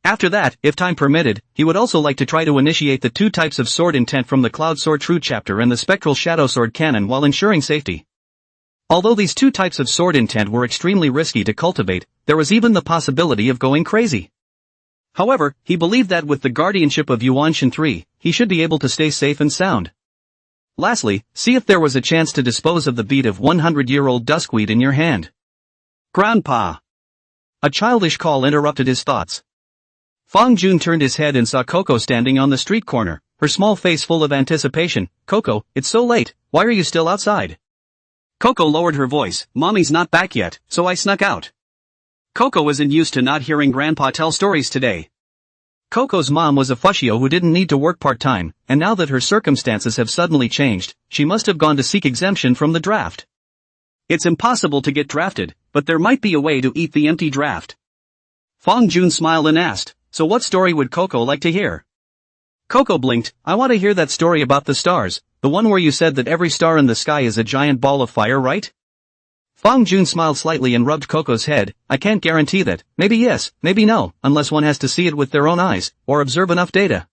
After that, if time permitted, he would also like to try to initiate the 2 types of sword intent from the Cloud Sword True chapter and the Spectral Shadow Sword canon while ensuring safety. Although these 2 types of sword intent were extremely risky to cultivate, there was even the possibility of going crazy. However, he believed that with the guardianship of Yuan Shen 3, he should be able to stay safe and sound. Lastly, see if there was a chance to dispose of the bead of 100-year-old duskweed in your hand. Grandpa! A childish call interrupted his thoughts. Fong Jun turned his head and saw Coco standing on the street corner, her small face full of anticipation. Coco, it's so late, why are you still outside? Coco lowered her voice, Mommy's not back yet, so I snuck out. Coco isn't used to not hearing Grandpa tell stories today. Coco's mom was a fushio who didn't need to work part-time, and now that her circumstances have suddenly changed, she must have gone to seek exemption from the draft. It's impossible to get drafted, but there might be a way to eat the empty draft. Fong Jun smiled and asked, so what story would Coco like to hear? Coco blinked, I want to hear that story about the stars, the one where you said that every star in the sky is a giant ball of fire, right? Fong Jun smiled slightly and rubbed Coco's head. I can't guarantee that, maybe yes, maybe no, unless one has to see it with their own eyes, or observe enough data.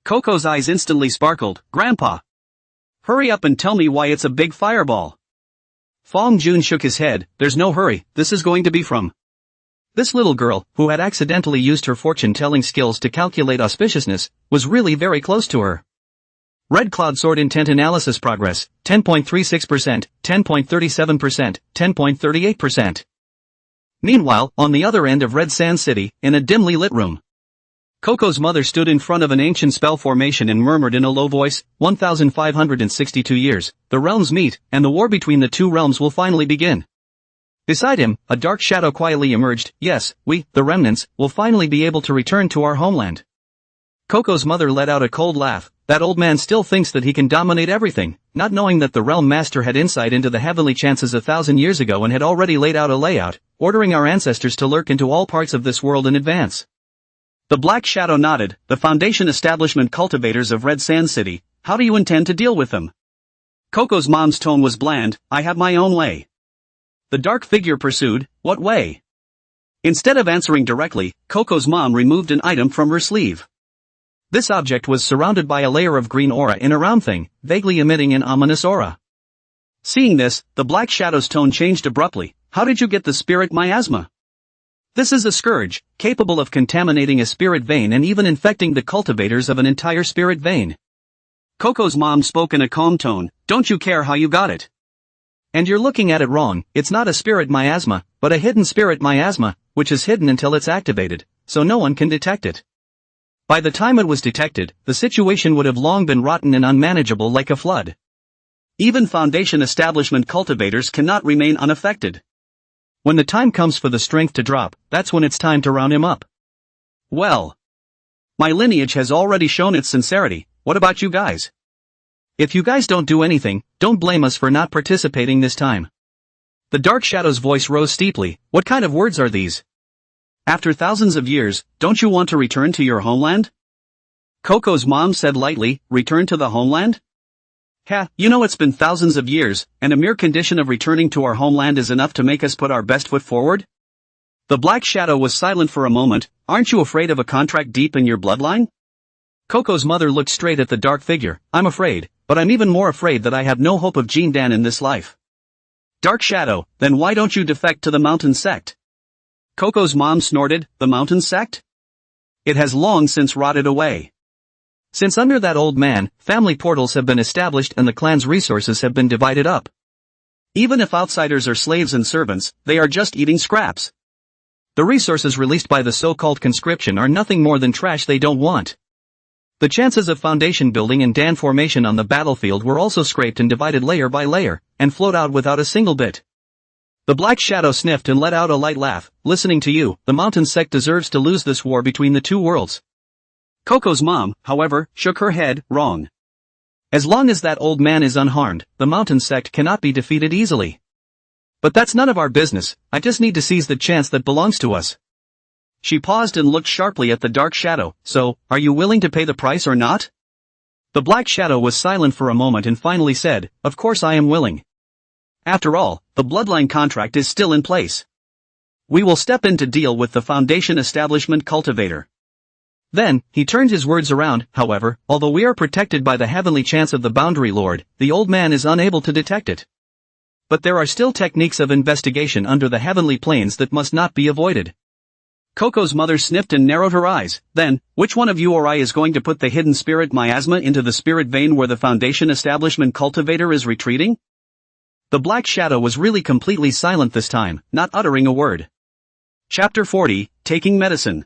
Coco's eyes instantly sparkled, Grandpa! Hurry up and tell me why it's a big fireball. Fong Jun shook his head, there's no hurry, this is going to be from. This little girl, who had accidentally used her fortune-telling skills to calculate auspiciousness, was really very close to her. Red Cloud Sword Intent Analysis Progress, 10.36%, 10.37%, 10.38%. Meanwhile, on the other end of Red Sand City, in a dimly lit room, Coco's mother stood in front of an ancient spell formation and murmured in a low voice, 1,562 years, the realms meet, and the war between the 2 realms will finally begin. Beside him, a dark shadow quietly emerged, yes, we, the remnants, will finally be able to return to our homeland. Coco's mother let out a cold laugh. That old man still thinks that he can dominate everything, not knowing that the realm master had insight into the heavenly chances 1,000 years ago and had already laid out a layout, ordering our ancestors to lurk into all parts of this world in advance. The Black Shadow nodded, the Foundation Establishment cultivators of Red Sand City, how do you intend to deal with them? Coco's mom's tone was bland, I have my own way. The dark figure pursued, what way? Instead of answering directly, Coco's mom removed an item from her sleeve. This object was surrounded by a layer of green aura in a round thing, vaguely emitting an ominous aura. Seeing this, the Black Shadow's tone changed abruptly, how did you get the spirit miasma? This is a scourge, capable of contaminating a spirit vein and even infecting the cultivators of an entire spirit vein. Coco's mom spoke in a calm tone, don't you care how you got it? And you're looking at it wrong, it's not a spirit miasma, but a hidden spirit miasma, which is hidden until it's activated, so no one can detect it. By the time it was detected, the situation would have long been rotten and unmanageable like a flood. Even Foundation Establishment cultivators cannot remain unaffected. When the time comes for the strength to drop, that's when it's time to round him up. Well, my lineage has already shown its sincerity, what about you guys? If you guys don't do anything, don't blame us for not participating this time. The Dark Shadow's voice rose steeply, what kind of words are these? After thousands of years, don't you want to return to your homeland? Coco's mom said lightly, return to the homeland? Ha, you know it's been thousands of years, and a mere condition of returning to our homeland is enough to make us put our best foot forward? The Black Shadow was silent for a moment, aren't you afraid of a contract deep in your bloodline? Coco's mother looked straight at the dark figure, I'm afraid, but I'm even more afraid that I have no hope of Jean Dan in this life. Dark Shadow, then why don't you defect to the Mountain Sect? Coco's mom snorted, the Mountain Sect? It has long since rotted away. Since under that old man, family portals have been established and the clan's resources have been divided up. Even if outsiders are slaves and servants, they are just eating scraps. The resources released by the so-called conscription are nothing more than trash they don't want. The chances of foundation building and Dan formation on the battlefield were also scraped and divided layer by layer, and flowed out without a single bit. The Black Shadow sniffed and let out a light laugh. Listening to you, the Mountain Sect deserves to lose this war between the two worlds. Coco's mom, however, shook her head. Wrong. As long as that old man is unharmed, the Mountain Sect cannot be defeated easily. But that's none of our business. I just need to seize the chance that belongs to us. She paused and looked sharply at the Dark Shadow. So, are you willing to pay the price or not? The Black Shadow was silent for a moment and finally said, of course I am willing. After all, the bloodline contract is still in place. We will step in to deal with the Foundation establishment cultivator. Then, he turned his words around. However, although we are protected by the heavenly chance of the Boundary Lord, the old man is unable to detect it. But there are still techniques of investigation under the heavenly planes that must not be avoided. Coco's mother sniffed and narrowed her eyes. Then, which one of you or I is going to put the hidden spirit miasma into the spirit vein where the Foundation establishment cultivator is retreating? The Black Shadow was really completely silent this time, not uttering a word. Chapter 40, Taking Medicine.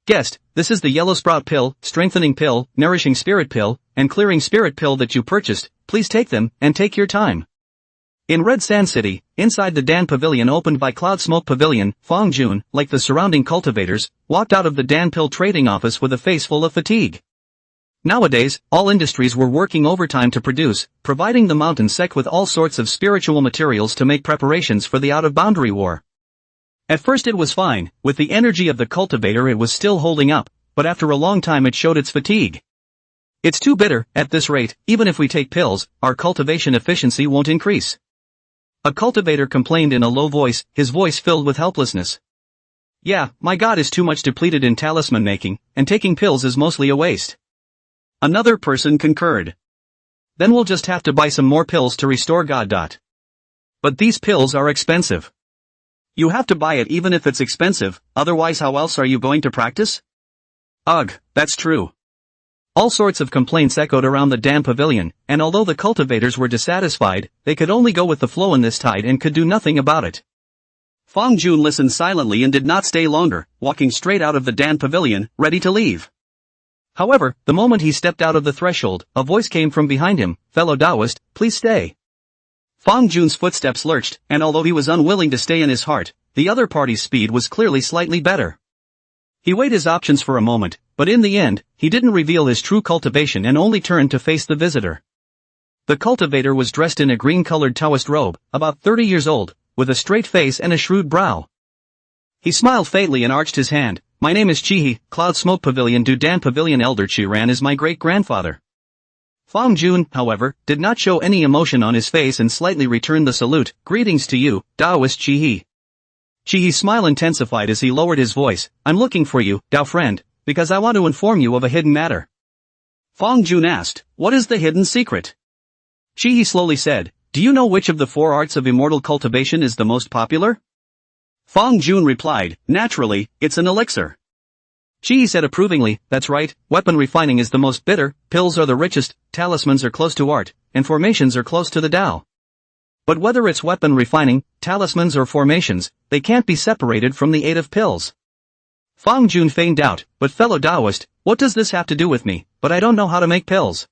Guest, this is the Yellow Sprout pill, Strengthening pill, Nourishing Spirit pill, and Clearing Spirit pill that you purchased. Please take them, and take your time. In Red Sand City, inside the Dan Pavilion opened by Cloud Smoke Pavilion, Fong Jun, like the surrounding cultivators, walked out of the Dan Pill trading office with a face full of fatigue. Nowadays, all industries were working overtime to produce, providing the Mountain Sect with all sorts of spiritual materials to make preparations for the out-of-boundary war. At first it was fine, with the energy of the cultivator it was still holding up, but after a long time it showed its fatigue. It's too bitter. At this rate, even if we take pills, our cultivation efficiency won't increase. A cultivator complained in a low voice, his voice filled with helplessness. Yeah, my god is too much depleted in talisman making, and taking pills is mostly a waste. Another person concurred. Then we'll just have to buy some more pills to restore god. But these pills are expensive. You have to buy it even if it's expensive, otherwise how else are you going to practice? Ugh, that's true. All sorts of complaints echoed around the Dan Pavilion, and although the cultivators were dissatisfied, they could only go with the flow in this tide and could do nothing about it. Fong Jun listened silently and did not stay longer, walking straight out of the Dan Pavilion, ready to leave. However, the moment he stepped out of the threshold, a voice came from behind him, fellow Taoist, please stay. Fong Jun's footsteps lurched, and although he was unwilling to stay in his heart, the other party's speed was clearly slightly better. He weighed his options for a moment, but in the end, he didn't reveal his true cultivation and only turned to face the visitor. The cultivator was dressed in a green-colored Taoist robe, about 30 years old, with a straight face and a shrewd brow. He smiled faintly and arched his hand. My name is Chihi, Cloud Smoke Pavilion Du Dan Pavilion Elder Chiran is my great-grandfather. Fong Jun, however, did not show any emotion on his face and slightly returned the salute. Greetings to you, Taoist Chihi. Chihi's smile intensified as he lowered his voice. I'm looking for you, Dao friend, because I want to inform you of a hidden matter. Fong Jun asked, what is the hidden secret? Chihi slowly said, do you know which of the 4 arts of immortal cultivation is the most popular? Fong Jun replied, naturally, it's an elixir. Chihi said approvingly, that's right, weapon refining is the most bitter, pills are the richest, talismans are close to art, and formations are close to the Tao. But whether it's weapon refining, talismans or formations, they can't be separated from the aid of pills. Fong Jun feigned doubt, but fellow Taoist, what does this have to do with me? But I don't know how to make pills.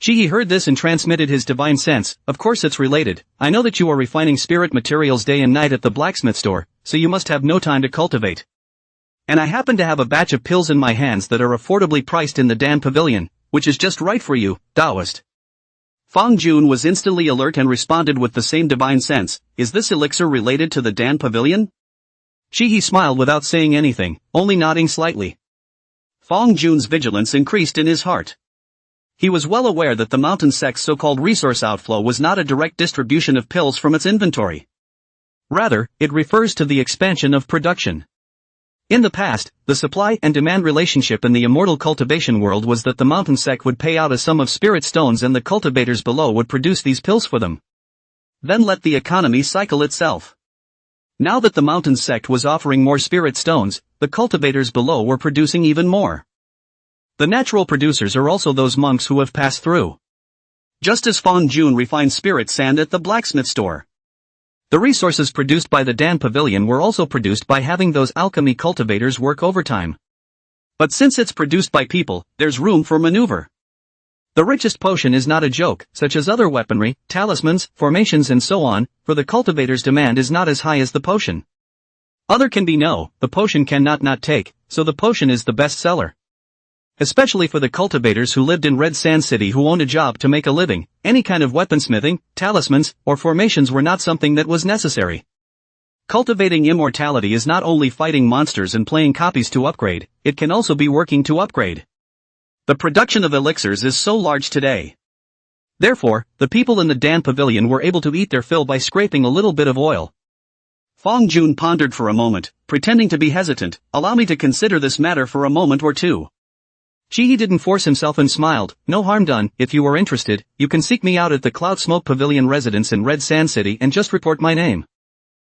Chihi heard this and transmitted his divine sense. Of course it's related. I know that you are refining spirit materials day and night at the blacksmith store, so you must have no time to cultivate. And I happen to have a batch of pills in my hands that are affordably priced in the Dan Pavilion, which is just right for you, Taoist. Fong Jun was instantly alert and responded with the same divine sense. Is this elixir related to the Dan Pavilion? Chihi smiled without saying anything, only nodding slightly. Fong Jun's vigilance increased in his heart. He was well aware that the Mountain Sect's so-called resource outflow was not a direct distribution of pills from its inventory. Rather, it refers to the expansion of production. In the past, the supply and demand relationship in the immortal cultivation world was that the Mountain Sect would pay out a sum of spirit stones and the cultivators below would produce these pills for them. Then let the economy cycle itself. Now that the Mountain Sect was offering more spirit stones, the cultivators below were producing even more. The natural producers are also those monks who have passed through. Just as Fong Jun refined spirit sand at the blacksmith store. The resources produced by the Dan Pavilion were also produced by having those alchemy cultivators work overtime. But since it's produced by people, there's room for maneuver. The richest potion is not a joke, such as other weaponry, talismans, formations and so on, for the cultivator's demand is not as high as the potion. Other can be no, the potion cannot not take, so the potion is the best seller. Especially for the cultivators who lived in Red Sand City who owned a job to make a living, any kind of weaponsmithing, talismans, or formations were not something that was necessary. Cultivating immortality is not only fighting monsters and playing copies to upgrade, it can also be working to upgrade. The production of elixirs is so large today. Therefore, the people in the Dan Pavilion were able to eat their fill by scraping a little bit of oil. Fong Jun pondered for a moment, pretending to be hesitant. Allow me to consider this matter for a moment or two. He didn't force himself and smiled. No harm done. If you are interested, you can seek me out at the Cloud Smoke Pavilion residence in Red Sand City and just report my name.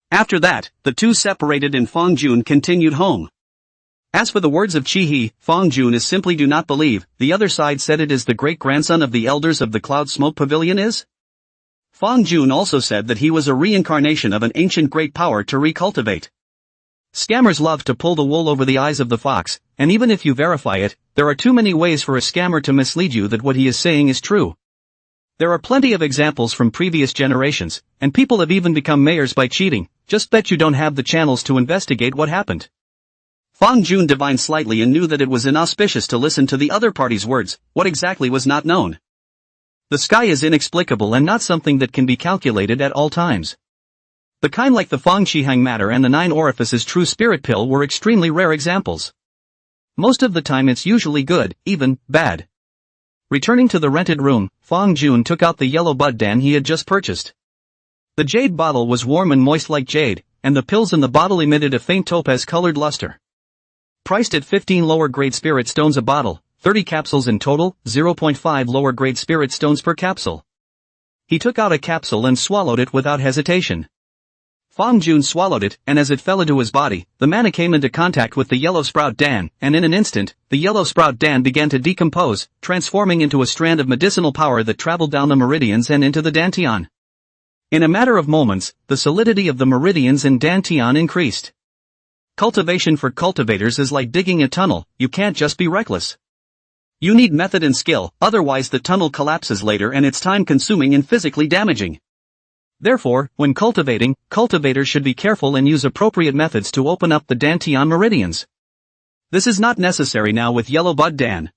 After that, the two separated and Fong Jun continued home. As for the words of Chi-He, Fong Jun is simply do not believe. The other side said it is the great-grandson of the elders of the Cloud Smoke Pavilion is? Fong Jun also said that he was a reincarnation of an ancient great power to recultivate. Scammers love to pull the wool over the eyes of the fox, and even if you verify it, there are too many ways for a scammer to mislead you that what he is saying is true. There are plenty of examples from previous generations, and people have even become mayors by cheating. Just bet you don't have the channels to investigate what happened. Fong Jun divined slightly and knew that it was inauspicious to listen to the other party's words. What exactly was not known? The sky is inexplicable and not something that can be calculated at all times. The kind like the Fong Shihang matter and the 9 orifices true spirit pill were extremely rare examples. Most of the time it's usually good, even bad. Returning to the rented room, Fong Jun took out the yellow bud dan he had just purchased. The jade bottle was warm and moist like jade, and the pills in the bottle emitted a faint topaz-colored luster. Priced at 15 lower-grade spirit stones a bottle, 30 capsules in total, 0.5 lower-grade spirit stones per capsule. He took out a capsule and swallowed it without hesitation. Fong Jun swallowed it, and as it fell into his body, the mana came into contact with the yellow sprout dan, and in an instant, the yellow sprout dan began to decompose, transforming into a strand of medicinal power that traveled down the meridians and into the dantian. In a matter of moments, the solidity of the meridians in dantian increased. Cultivation for cultivators is like digging a tunnel. You can't just be reckless. You need method and skill, otherwise the tunnel collapses later and it's time-consuming and physically damaging. Therefore, when cultivating, cultivators should be careful and use appropriate methods to open up the dantian meridians. This is not necessary now with yellow bud dan.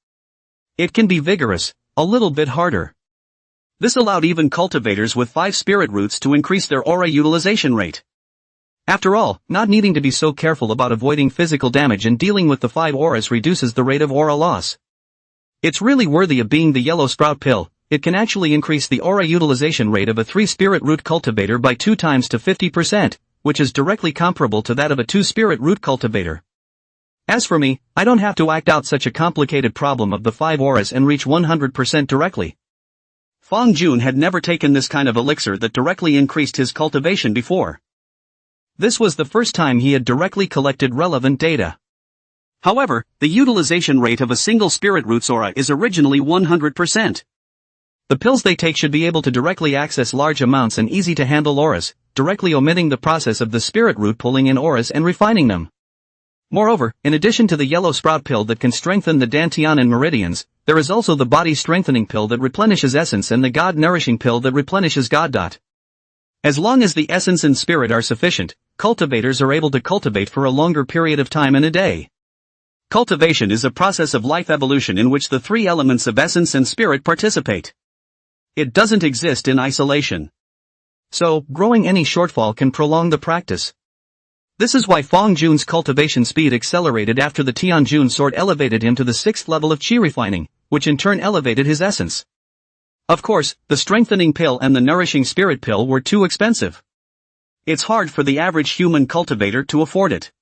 It can be vigorous, a little bit harder. This allowed even cultivators with 5 spirit roots to increase their aura utilization rate. After all, not needing to be so careful about avoiding physical damage and dealing with the 5 auras reduces the rate of aura loss. It's really worthy of being the yellow sprout pill. It can actually increase the aura utilization rate of a 3 spirit root cultivator by 2 times to 50%, which is directly comparable to that of a 2 spirit root cultivator. As for me, I don't have to act out such a complicated problem of the 5 auras and reach 100% directly. Fong Jun had never taken this kind of elixir that directly increased his cultivation before. This was the first time he had directly collected relevant data. However, the utilization rate of a single spirit root's aura is originally 100%. The pills they take should be able to directly access large amounts and easy-to-handle auras, directly omitting the process of the spirit root pulling in auras and refining them. Moreover, in addition to the yellow sprout pill that can strengthen the dantian and meridians, there is also the body strengthening pill that replenishes essence and the god nourishing pill that replenishes god. As long as the essence and spirit are sufficient, cultivators are able to cultivate for a longer period of time in a day. Cultivation is a process of life evolution in which the 3 elements of essence and spirit participate. It doesn't exist in isolation. So, growing any shortfall can prolong the practice. This is why Fong Jun's cultivation speed accelerated after the Tianjun sword elevated him to the 6th level of qi refining, which in turn elevated his essence. Of course, the strengthening pill and the nourishing spirit pill were too expensive. It's hard for the average human cultivator to afford it.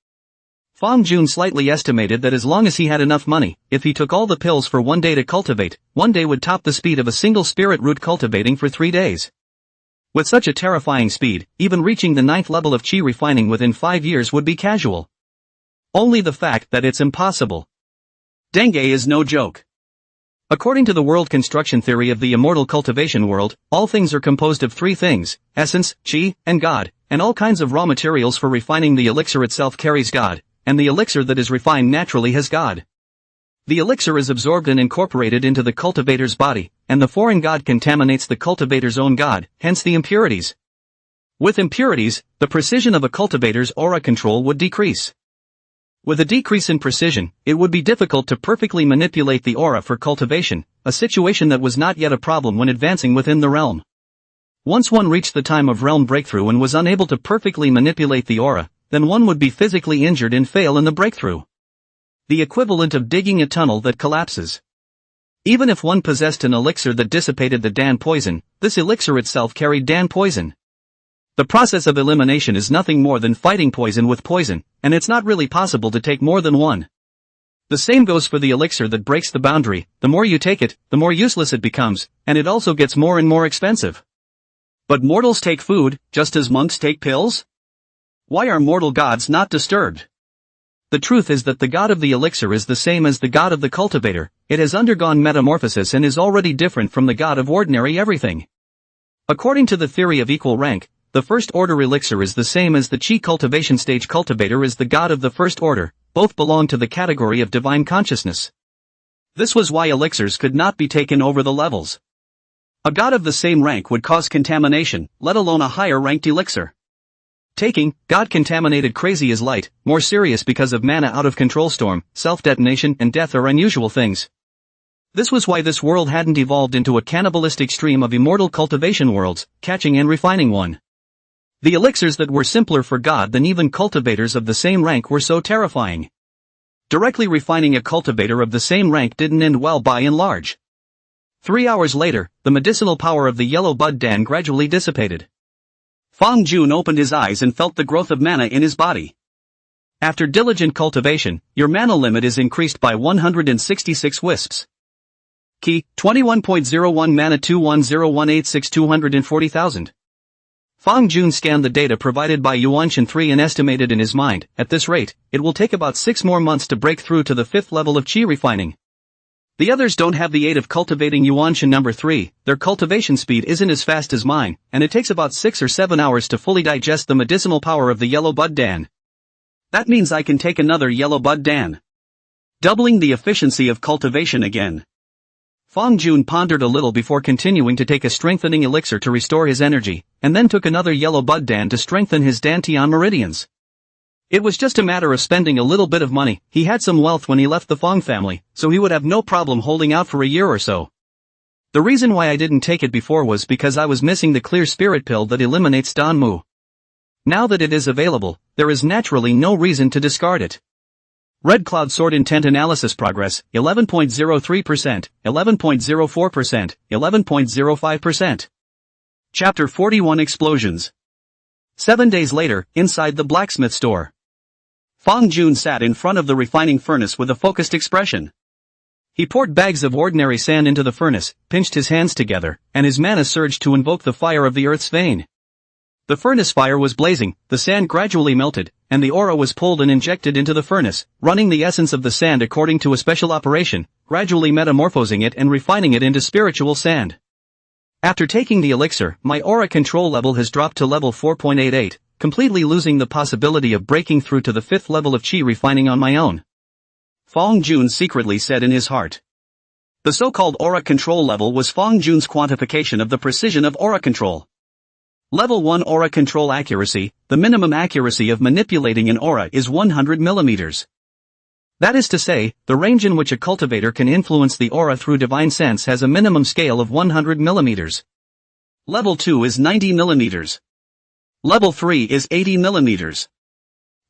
Fong Jun slightly estimated that as long as he had enough money, if he took all the pills for 1 day to cultivate, 1 day would top the speed of a single spirit root cultivating for 3 days. With such a terrifying speed, even reaching the 9th level of qi refining within 5 years would be casual. Only the fact that it's impossible. Dengue is no joke. According to the world construction theory of the immortal cultivation world, all things are composed of 3 things, essence, qi, and god, and all kinds of raw materials for refining. The elixir itself carries God, and the elixir that is refined naturally has God. The elixir is absorbed and incorporated into the cultivator's body, and the foreign God contaminates the cultivator's own God, hence the impurities. With impurities, the precision of a cultivator's aura control would decrease. With a decrease in precision, it would be difficult to perfectly manipulate the aura for cultivation, a situation that was not yet a problem when advancing within the realm. Once one reached the time of realm breakthrough and was unable to perfectly manipulate the aura, then one would be physically injured and fail in the breakthrough. The equivalent of digging a tunnel that collapses. Even if one possessed an elixir that dissipated the Dan poison, this elixir itself carried Dan poison. The process of elimination is nothing more than fighting poison with poison, and it's not really possible to take more than one. The same goes for the elixir that breaks the boundary. The more you take it, the more useless it becomes, and it also gets more and more expensive. But mortals take food, just as monks take pills? Why are mortal gods not disturbed? The truth is that the god of the elixir is the same as the god of the cultivator. It has undergone metamorphosis and is already different from the god of ordinary everything. According to the theory of equal rank, the first order elixir is the same as the chi cultivation stage cultivator is the god of the first order, both belong to the category of divine consciousness. This was why elixirs could not be taken over the levels. A god of the same rank would cause contamination, let alone a higher ranked elixir. Taking, God contaminated crazy is light, more serious because of mana out of control storm, self-detonation and death are unusual things. This was why this world hadn't evolved into a cannibalistic stream of immortal cultivation worlds, catching and refining one. The elixirs that were simpler for God than even cultivators of the same rank were so terrifying. Directly refining a cultivator of the same rank didn't end well by and large. 3 hours later, the medicinal power of the yellow bud Dan gradually dissipated. Fang Jun opened his eyes and felt the growth of mana in his body. After diligent cultivation, your mana limit is increased by 166 wisps. Key, 21.01 mana 210186240,000. Fang Jun scanned the data provided by Yuan Shen 3 and estimated in his mind, at this rate, it will take about 6 more months to break through to the 5th level of Qi refining. The others don't have the aid of cultivating Yuan Shen number 3, their cultivation speed isn't as fast as mine, and it takes about 6 or 7 hours to fully digest the medicinal power of the yellow bud Dan. That means I can take another yellow bud Dan. Doubling the efficiency of cultivation again. Fang Jun pondered a little before continuing to take a strengthening elixir to restore his energy, and then took another yellow bud Dan to strengthen his Dantian meridians. It was just a matter of spending a little bit of money. He had some wealth when he left the Fang family, so he would have no problem holding out for a year or so. The reason why I didn't take it before was because I was missing the clear spirit pill that eliminates Danmu. Now that it is available, there is naturally no reason to discard it. Red Cloud Sword Intent Analysis Progress, 11.03%, 11.04%, 11.05%. Chapter 41 Explosions. 7 days later, inside the blacksmith store. Fang Jun sat in front of the refining furnace with a focused expression. He poured bags of ordinary sand into the furnace, pinched his hands together, and his mana surged to invoke the fire of the earth's vein. The furnace fire was blazing, the sand gradually melted, and the aura was pulled and injected into the furnace, running the essence of the sand according to a special operation, gradually metamorphosing it and refining it into spiritual sand. After taking the elixir, my aura control level has dropped to level 4.88, completely losing the possibility of breaking through to the 5th level of Qi refining on my own. Fang Jun secretly said in his heart. The so-called aura control level was Fang Jun's quantification of the precision of aura control. Level 1 aura control accuracy, the minimum accuracy of manipulating an aura is 100 millimeters. That is to say, the range in which a cultivator can influence the aura through divine sense has a minimum scale of 100 millimeters. Level 2 is 90 millimeters. Level 3 is 80 millimeters.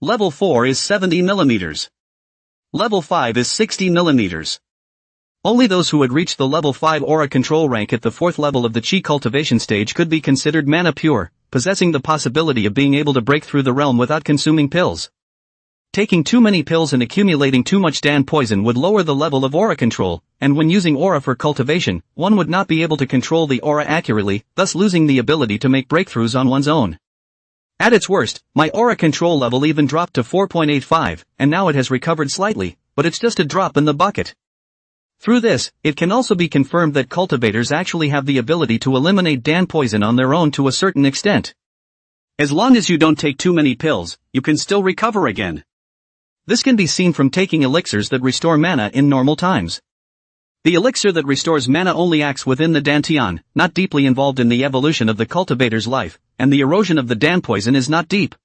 Level 4 is 70 millimeters. Level 5 is 60 millimeters. Only those who had reached the level 5 aura control rank at the 4th level of the Qi cultivation stage could be considered mana pure, possessing the possibility of being able to break through the realm without consuming pills. Taking too many pills and accumulating too much Dan poison would lower the level of aura control, and when using aura for cultivation, one would not be able to control the aura accurately, thus losing the ability to make breakthroughs on one's own. At its worst, my aura control level even dropped to 4.85, and now it has recovered slightly, but it's just a drop in the bucket. Through this, it can also be confirmed that cultivators actually have the ability to eliminate Dan poison on their own to a certain extent. As long as you don't take too many pills, you can still recover again. This can be seen from taking elixirs that restore mana in normal times. The elixir that restores mana only acts within the dantian, not deeply involved in the evolution of the cultivator's life, and the erosion of the dan poison is not deep.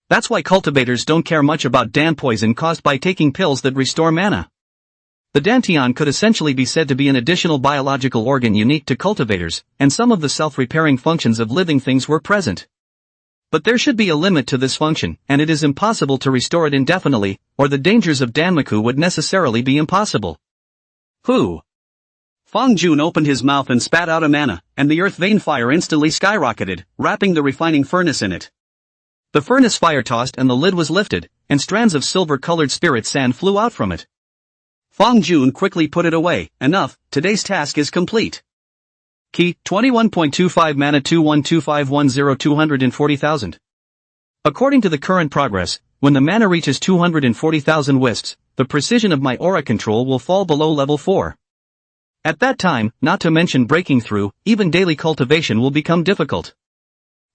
That's why cultivators don't care much about dan poison caused by taking pills that restore mana. The dantian could essentially be said to be an additional biological organ unique to cultivators, and some of the self-repairing functions of living things were present. But there should be a limit to this function, and it is impossible to restore it indefinitely, or the dangers of Danmaku would necessarily be impossible. Whew! Fong Jun opened his mouth and spat out a mana, and the earth vein fire instantly skyrocketed, wrapping the refining furnace in it. The furnace fire tossed and the lid was lifted, and strands of silver-colored spirit sand flew out from it. Fong Jun quickly put it away. Enough, today's task is complete. Key, 21.25 mana 212510 240,000. According to the current progress, when the mana reaches 240,000 wisps, the precision of my aura control will fall below level 4. At that time, not to mention breaking through, even daily cultivation will become difficult.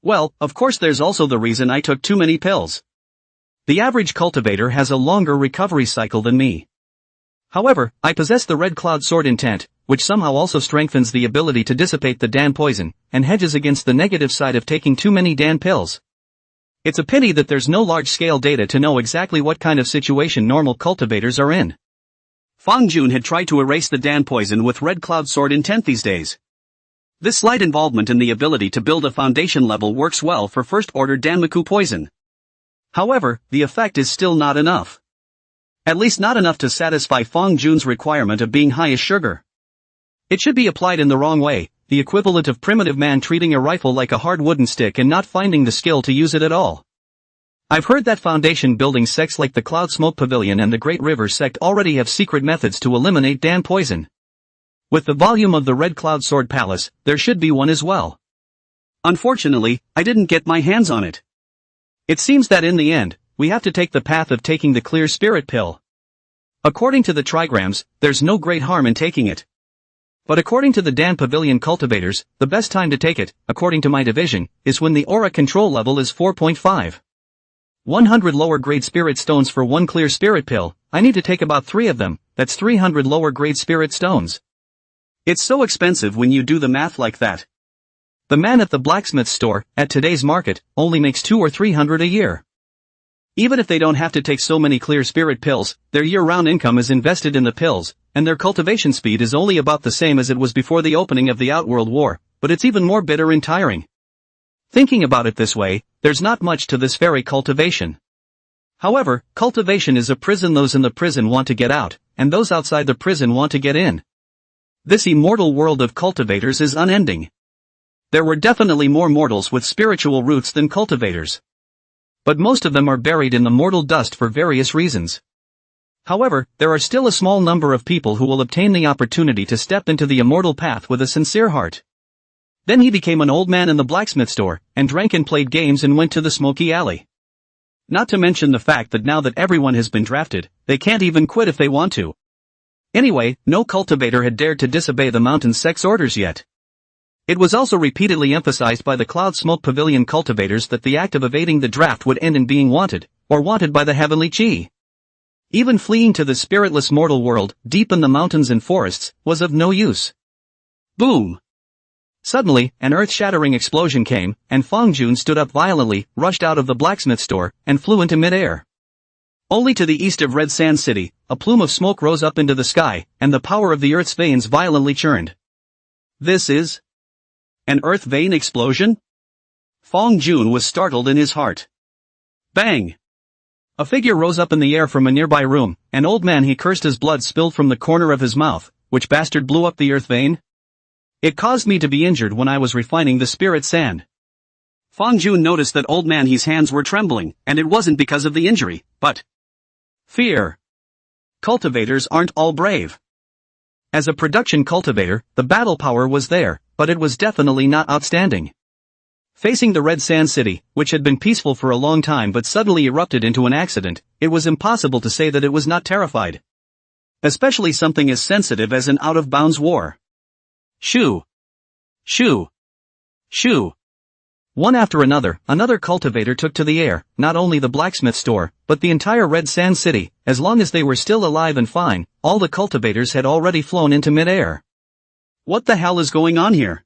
Well, of course there's also the reason I took too many pills. The average cultivator has a longer recovery cycle than me. However, I possess the Red Cloud Sword intent, which somehow also strengthens the ability to dissipate the Dan poison, and hedges against the negative side of taking too many Dan pills. It's a pity that there's no large-scale data to know exactly what kind of situation normal cultivators are in. Fong Jun had tried to erase the Dan poison with Red Cloud Sword intent these days. This slight involvement in the ability to build a foundation level works well for first-order Danmaku poison. However, the effect is still not enough. At least not enough to satisfy Fong Jun's requirement of being high as sugar. It should be applied in the wrong way, the equivalent of primitive man treating a rifle like a hard wooden stick and not finding the skill to use it at all. I've heard that foundation building sects like the Cloud Smoke Pavilion and the Great River sect already have secret methods to eliminate Dan poison. With the volume of the Red Cloud Sword Palace, there should be one as well. Unfortunately, I didn't get my hands on it. It seems that in the end, we have to take the path of taking the Clear Spirit Pill. According to the trigrams, there's no great harm in taking it. But according to the Dan Pavilion cultivators, the best time to take it, according to my division, is when the aura control level is 4.5. 100 lower grade spirit stones for one clear spirit pill, I need to take about 3 of them, that's 300 lower grade spirit stones. It's so expensive when you do the math like that. The man at the blacksmith store, at today's market, only makes 200 or 300 a year. Even if they don't have to take so many clear spirit pills, their year-round income is invested in the pills, and their cultivation speed is only about the same as it was before the opening of the Outworld War, but it's even more bitter and tiring. Thinking about it this way, there's not much to this fairy cultivation. However, cultivation is a prison. Those in the prison want to get out, and those outside the prison want to get in. This immortal world of cultivators is unending. There were definitely more mortals with spiritual roots than cultivators. But most of them are buried in the mortal dust for various reasons. However, there are still a small number of people who will obtain the opportunity to step into the immortal path with a sincere heart. Then he became an old man in the blacksmith store, and drank and played games and went to the smoky alley. Not to mention the fact that now that everyone has been drafted, they can't even quit if they want to. Anyway, no cultivator had dared to disobey the mountain sect's orders yet. It was also repeatedly emphasized by the Cloud Smoke Pavilion cultivators that the act of evading the draft would end in being wanted, or wanted by the heavenly chi. Even fleeing to the spiritless mortal world, deep in the mountains and forests, was of no use. Boom! Suddenly, an earth-shattering explosion came, and Fong Jun stood up violently, rushed out of the blacksmith store, and flew into mid-air. Only to the east of Red Sand City, a plume of smoke rose up into the sky, and the power of the earth's veins violently churned. This is an earth vein explosion? Fong Jun was startled in his heart. Bang! A figure rose up in the air from a nearby room, an old man. He cursed as blood spilled from the corner of his mouth. Which bastard blew up the earth vein? It caused me to be injured when I was refining the spirit sand. Fong Jun noticed that old man his hands were trembling, and it wasn't because of the injury, but fear. Cultivators aren't all brave. As a production cultivator, the battle power was there, but it was definitely not outstanding. Facing the Red Sand City, which had been peaceful for a long time but suddenly erupted into an accident, it was impossible to say that it was not terrified. Especially something as sensitive as an out-of-bounds war. Shoo! Shoo! Shoo! One after another cultivator took to the air, not only the blacksmith store, but the entire Red Sand City. As long as they were still alive and fine, all the cultivators had already flown into mid-air. What the hell is going on here?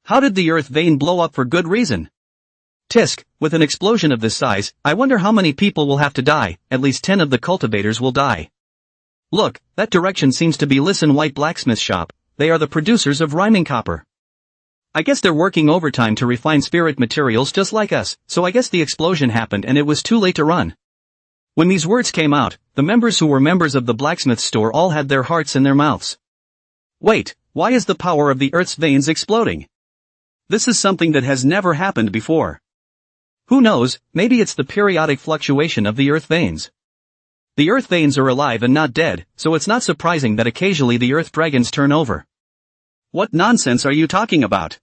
How did the earth vein blow up for good reason? Tisk, with an explosion of this size, I wonder how many people will have to die. At least 10 of the cultivators will die. Look, that direction seems to be Listen White Blacksmith Shop. They are the producers of rhyming copper. I guess they're working overtime to refine spirit materials just like us, so I guess the explosion happened and it was too late to run. When these words came out, the members who were members of the blacksmith store all had their hearts in their mouths. Wait, why is the power of the earth's veins exploding? This is something that has never happened before. Who knows, maybe it's the periodic fluctuation of the earth veins. The earth veins are alive and not dead, so it's not surprising that occasionally the earth dragons turn over. What nonsense are you talking about?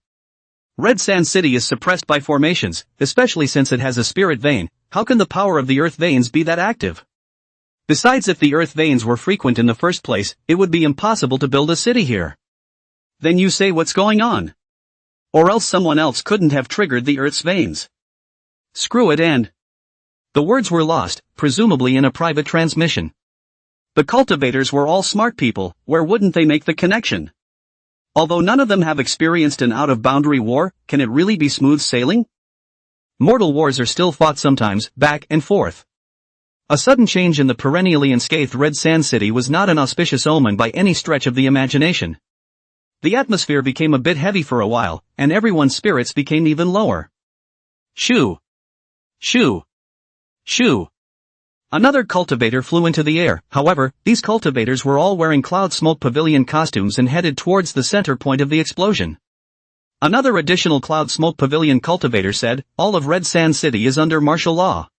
Red Sand City is suppressed by formations, especially since it has a spirit vein. How can the power of the earth veins be that active? Besides, if the earth veins were frequent in the first place, it would be impossible to build a city here. Then you say what's going on? Or else someone else couldn't have triggered the earth's veins. Screw it and... The words were lost, presumably in a private transmission. The cultivators were all smart people, where wouldn't they make the connection? Although none of them have experienced an out-of-boundary war, can it really be smooth sailing? Mortal wars are still fought sometimes, back and forth. A sudden change in the perennially unscathed Red Sand City was not an auspicious omen by any stretch of the imagination. The atmosphere became a bit heavy for a while, and everyone's spirits became even lower. Shoo! Shoo! Shoo! Another cultivator flew into the air. However, these cultivators were all wearing cloud smoke pavilion costumes and headed towards the center point of the explosion. Another additional cloud smoke pavilion cultivator said, all of Red Sand City is under martial law.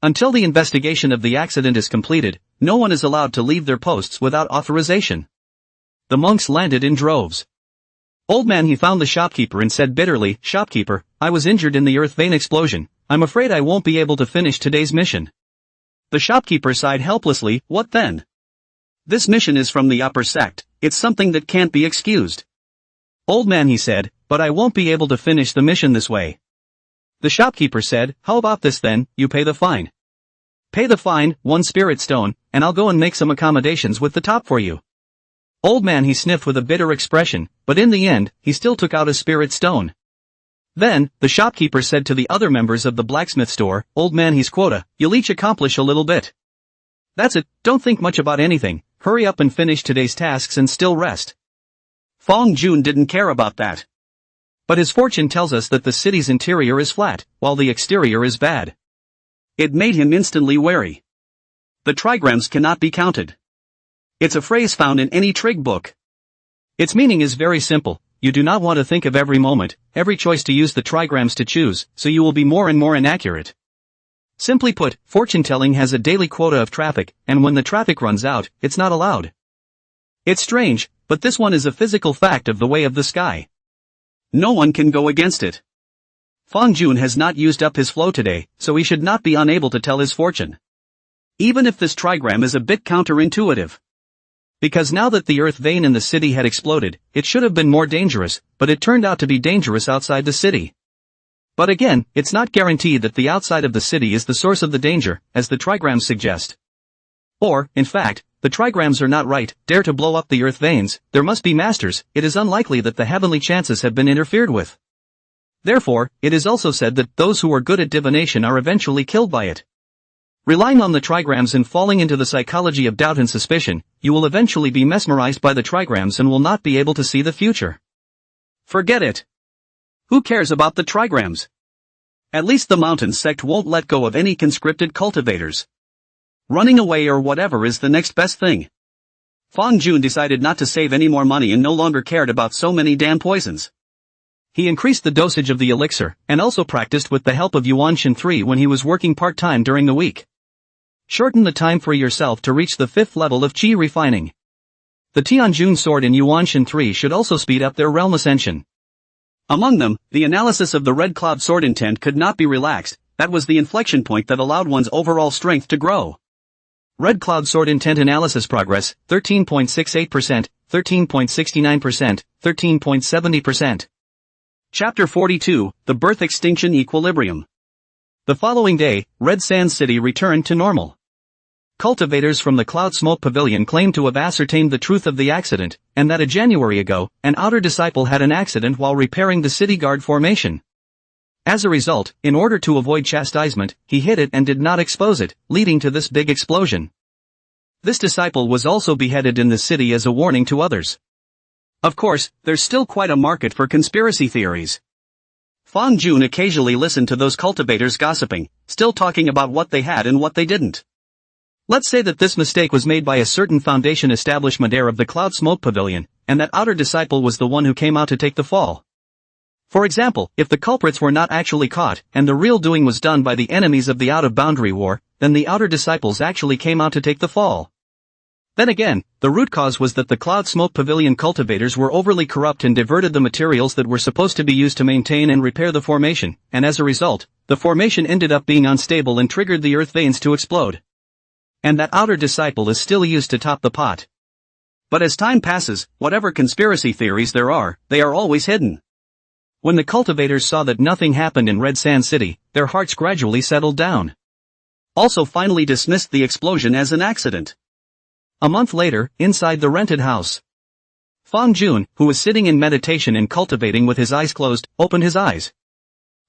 Until the investigation of the accident is completed, no one is allowed to leave their posts without authorization. The monks landed in droves. Old man, he found the shopkeeper and said bitterly, "Shopkeeper, I was injured in the earth vein explosion. I'm afraid I won't be able to finish today's mission." The shopkeeper sighed helplessly. What then? This mission is from the upper sect, it's something that can't be excused. Old man, he said, but I won't be able to finish the mission this way. The shopkeeper said, how about this then, you pay the fine. Pay the fine, 1 spirit stone, and I'll go and make some accommodations with the top for you. Old man, he sniffed with a bitter expression, but in the end, he still took out a spirit stone. Then, the shopkeeper said to the other members of the blacksmith store, old man, he's quota, you'll each accomplish a little bit. That's it, don't think much about anything, hurry up and finish today's tasks and still rest. Fong Jun didn't care about that. But his fortune tells us that the city's interior is flat, while the exterior is bad. It made him instantly wary. The trigrams cannot be counted. It's a phrase found in any trig book. Its meaning is very simple. You do not want to think of every moment, every choice to use the trigrams to choose, so you will be more and more inaccurate. Simply put, fortune-telling has a daily quota of traffic, and when the traffic runs out, it's not allowed. It's strange, but this one is a physical fact of the way of the sky. No one can go against it. Fong Jun has not used up his flow today, so he should not be unable to tell his fortune. Even if this trigram is a bit counterintuitive. Because now that the earth vein in the city had exploded, it should have been more dangerous, but it turned out to be dangerous outside the city. But again, it's not guaranteed that the outside of the city is the source of the danger, as the trigrams suggest. Or, in fact, the trigrams are not right. Dare to blow up the earth veins, there must be masters. It is unlikely that the heavenly chances have been interfered with. Therefore, it is also said that those who are good at divination are eventually killed by it. Relying on the trigrams and falling into the psychology of doubt and suspicion, you will eventually be mesmerized by the trigrams and will not be able to see the future. Forget it. Who cares about the trigrams? At least the mountain sect won't let go of any conscripted cultivators. Running away or whatever is the next best thing. Fong Jun decided not to save any more money and no longer cared about so many damn poisons. He increased the dosage of the elixir, and also practiced with the help of Yuan Shen 3 when he was working part-time during the week. Shorten the time for yourself to reach the 5th level of Qi refining. The Tianjun sword in Yuan Shen 3 should also speed up their realm ascension. Among them, the analysis of the red cloud sword intent could not be relaxed. That was the inflection point that allowed one's overall strength to grow. Red cloud sword intent analysis progress, 13.68%, 13.69%, 13.70%. Chapter 42, The Birth Extinction Equilibrium. The following day, Red Sand City returned to normal. Cultivators from the Cloud Smoke Pavilion claimed to have ascertained the truth of the accident, and that a January ago, an outer disciple had an accident while repairing the city guard formation. As a result, in order to avoid chastisement, he hid it and did not expose it, leading to this big explosion. This disciple was also beheaded in the city as a warning to others. Of course, there's still quite a market for conspiracy theories. Fang Jun occasionally listened to those cultivators gossiping, still talking about what they had and what they didn't. Let's say that this mistake was made by a certain foundation establishment heir of the Cloud Smoke Pavilion, and that outer disciple was the one who came out to take the fall. For example, if the culprits were not actually caught, and the real doing was done by the enemies of the out-of-boundary war, then the outer disciples actually came out to take the fall. Then again, the root cause was that the Cloud Smoke Pavilion cultivators were overly corrupt and diverted the materials that were supposed to be used to maintain and repair the formation, and as a result, the formation ended up being unstable and triggered the earth veins to explode. And that outer disciple is still used to top the pot. But as time passes, whatever conspiracy theories there are, they are always hidden. When the cultivators saw that nothing happened in Red Sand City, their hearts gradually settled down. Also finally dismissed the explosion as an accident. A month later, inside the rented house, Fang Jun, who was sitting in meditation and cultivating with his eyes closed, opened his eyes.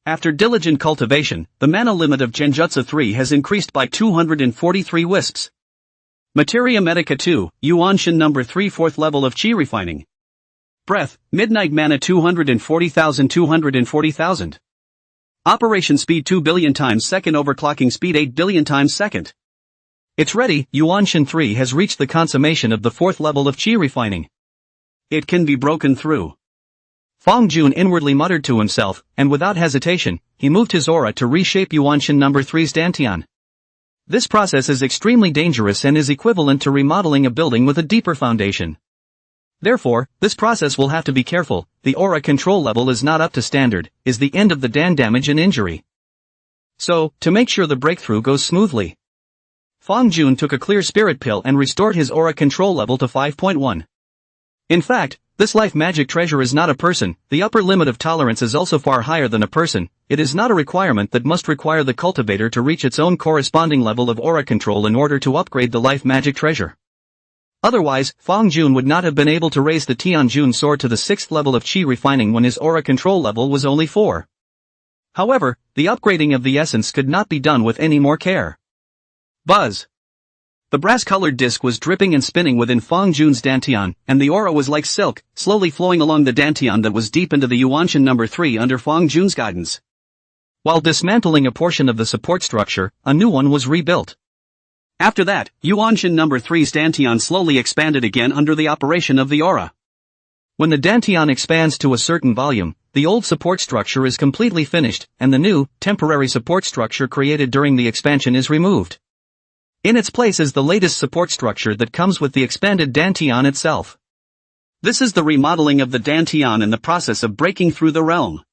After diligent cultivation, the mana limit of Genjutsu 3 has increased by 243 wisps. Materia Medica 2, Yuan Shen number 3 4th level of Qi refining. Breath, Midnight Mana 240,000. Operation speed 2 billion times second, overclocking speed 8 billion times second. It's ready. Yuan Shen 3 has reached the consummation of the 4th level of Qi refining. It can be broken through. Fang Jun inwardly muttered to himself, and without hesitation, he moved his aura to reshape Yuan Shen number 3's Dantian. This process is extremely dangerous and is equivalent to remodeling a building with a deeper foundation. Therefore, this process will have to be careful. The aura control level is not up to standard, is the end of the Dan damage and injury. So, to make sure the breakthrough goes smoothly, Fang Jun took a clear spirit pill and restored his aura control level to 5.1. In fact, this life magic treasure is not a person. The upper limit of tolerance is also far higher than a person. It is not a requirement that must require the cultivator to reach its own corresponding level of aura control in order to upgrade the life magic treasure. Otherwise, Fang Jun would not have been able to raise the Tianjun sword to the 6th level of Qi refining when his aura control level was only 4. However, the upgrading of the essence could not be done with any more care. Buzz! The brass-colored disc was dripping and spinning within Fang Jun's Dantian, and the aura was like silk, slowly flowing along the Dantian that was deep into the Yuan Shen number 3 under Fang Jun's guidance. While dismantling a portion of the support structure, a new one was rebuilt. After that, Yuan Shen number 3's Dantian slowly expanded again under the operation of the aura. When the Dantian expands to a certain volume, the old support structure is completely finished, and the new, temporary support structure created during the expansion is removed. In its place is the latest support structure that comes with the expanded Dantian itself. This is the remodeling of the Dantian in the process of breaking through the realm.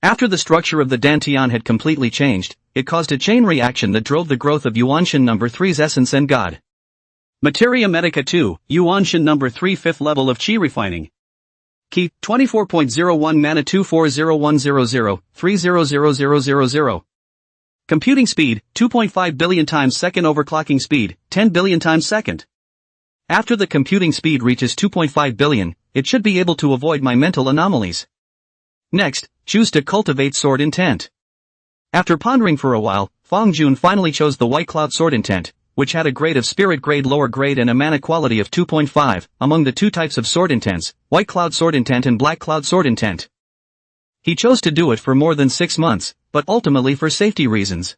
After the structure of the Dantian had completely changed, it caused a chain reaction that drove the growth of Yuan Shen number 3's essence and god. Materia Medica 2, Yuan Shen number 3 5th level of Qi refining. Key, 24.01 mana 240100, 300000. Computing speed, 2.5 billion times second, overclocking speed, 10 billion times second. After the computing speed reaches 2.5 billion, it should be able to avoid my mental anomalies. Next, choose to cultivate sword intent. After pondering for a while, Fang Jun finally chose the White Cloud Sword Intent, which had a grade of Spirit grade lower grade and a mana quality of 2.5, among the two types of sword intents, White Cloud Sword Intent and Black Cloud Sword Intent. He chose to do it for more than 6 months, but ultimately for safety reasons.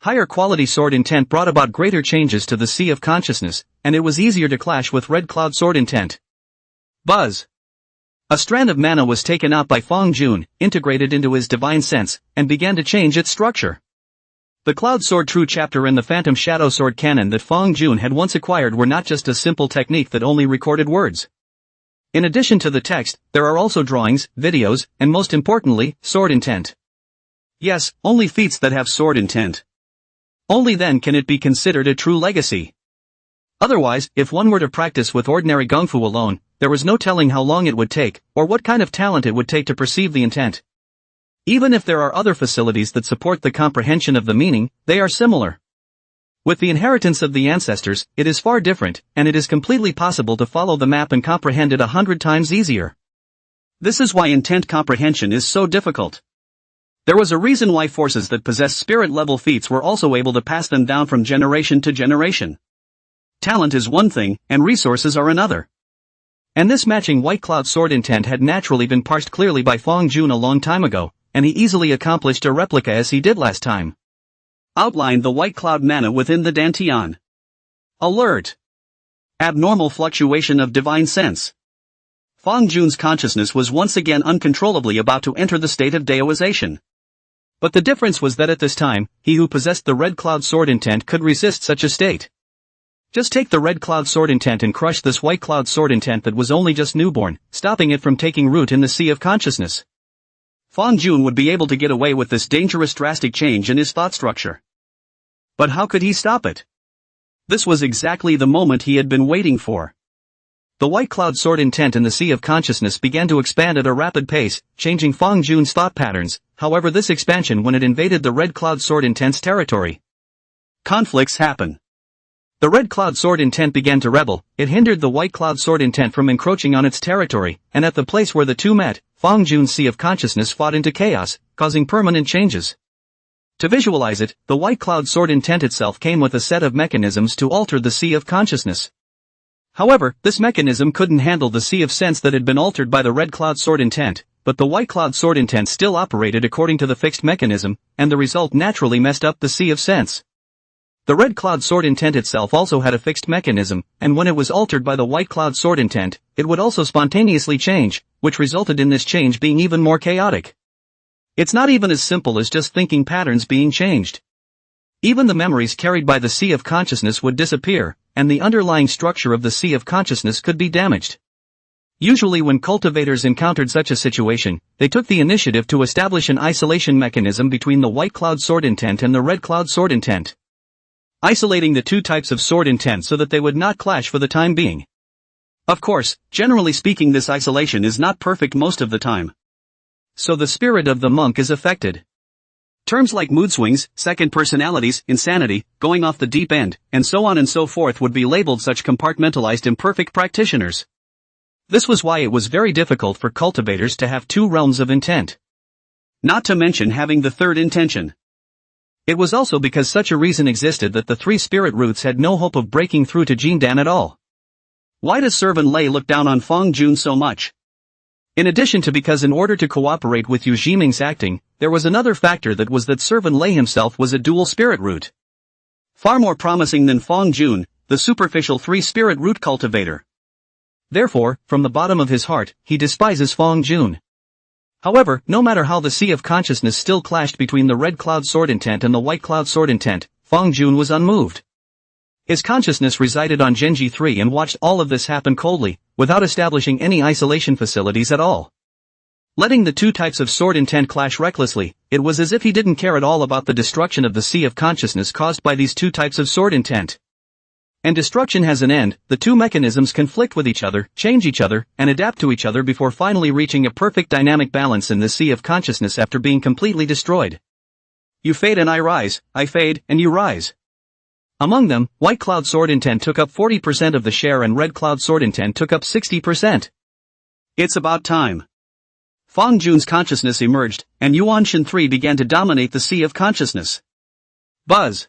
Higher quality sword intent brought about greater changes to the sea of consciousness, and it was easier to clash with Red Cloud Sword Intent. Buzz! A strand of mana was taken out by Fang Jun, integrated into his divine sense, and began to change its structure. The Cloud Sword True Chapter and the Phantom Shadow Sword Canon that Fang Jun had once acquired were not just a simple technique that only recorded words. In addition to the text, there are also drawings, videos, and most importantly, sword intent. Yes, only feats that have sword intent. Only then can it be considered a true legacy. Otherwise, if one were to practice with ordinary gung fu alone, there was no telling how long it would take, or what kind of talent it would take to perceive the intent. Even if there are other facilities that support the comprehension of the meaning, they are similar. With the inheritance of the ancestors, it is far different, and it is completely possible to follow the map and comprehend it 100 times easier. This is why intent comprehension is so difficult. There was a reason why forces that possess spirit-level feats were also able to pass them down from generation to generation. Talent is one thing, and resources are another. And this matching White Cloud Sword intent had naturally been parsed clearly by Fong Jun a long time ago, and he easily accomplished a replica as he did last time. Outlined the White Cloud mana within the Dantian. Alert! Abnormal fluctuation of divine sense. Fong Jun's consciousness was once again uncontrollably about to enter the state of Daoization. But the difference was that at this time, he who possessed the Red Cloud Sword intent could resist such a state. Just take the Red Cloud Sword intent and crush this White Cloud Sword intent that was only just newborn, stopping it from taking root in the sea of consciousness. Fong Jun would be able to get away with this dangerous drastic change in his thought structure. But how could he stop it? This was exactly the moment he had been waiting for. The White Cloud Sword intent in the sea of consciousness began to expand at a rapid pace, changing Fong Jun's thought patterns. However, this expansion when it invaded the Red Cloud Sword intent's territory. Conflicts happen. The Red Cloud Sword intent began to rebel, it hindered the White Cloud Sword intent from encroaching on its territory, and at the place where the two met, Fong Jun's sea of consciousness fought into chaos, causing permanent changes. To visualize it, the White Cloud Sword intent itself came with a set of mechanisms to alter the sea of consciousness. However, this mechanism couldn't handle the sea of sense that had been altered by the Red Cloud Sword intent, but the White Cloud Sword intent still operated according to the fixed mechanism, and the result naturally messed up the sea of sense. The Red Cloud Sword intent itself also had a fixed mechanism, and when it was altered by the White Cloud Sword intent, it would also spontaneously change, which resulted in this change being even more chaotic. It's not even as simple as just thinking patterns being changed. Even the memories carried by the sea of consciousness would disappear, and the underlying structure of the sea of consciousness could be damaged. Usually when cultivators encountered such a situation, they took the initiative to establish an isolation mechanism between the White Cloud Sword intent and the Red Cloud Sword intent. Isolating the two types of sword intent so that they would not clash for the time being. Of course, generally speaking, this isolation is not perfect most of the time. So the spirit of the monk is affected. Terms like mood swings, second personalities, insanity, going off the deep end, and so on and so forth would be labeled such compartmentalized imperfect practitioners. This was why it was very difficult for cultivators to have two realms of intent. Not to mention having the third intention. It was also because such a reason existed that the three spirit roots had no hope of breaking through to Jindan at all. Why does Servant Lei look down on Fong Jun so much? In addition to because in order to cooperate with Yu Jiming's acting, there was another factor that was that Servant Lei himself was a dual spirit root. Far more promising than Fong Jun, the superficial three spirit root cultivator. Therefore, from the bottom of his heart, he despises Fong Jun. However, no matter how the sea of consciousness still clashed between the Red Cloud Sword intent and the White Cloud Sword intent, Fong Jun was unmoved. His consciousness resided on Genji 3 and watched all of this happen coldly, without establishing any isolation facilities at all. Letting the two types of sword intent clash recklessly, it was as if he didn't care at all about the destruction of the sea of consciousness caused by these two types of sword intent. And destruction has an end, the two mechanisms conflict with each other, change each other, and adapt to each other before finally reaching a perfect dynamic balance in the sea of consciousness after being completely destroyed. You fade and I rise, I fade and you rise. Among them, White Cloud Sword intent took up 40% of the share and Red Cloud Sword intent took up 60%. It's about time. Fong Jun's consciousness emerged, and Yuan Shen 3 began to dominate the sea of consciousness. Buzz.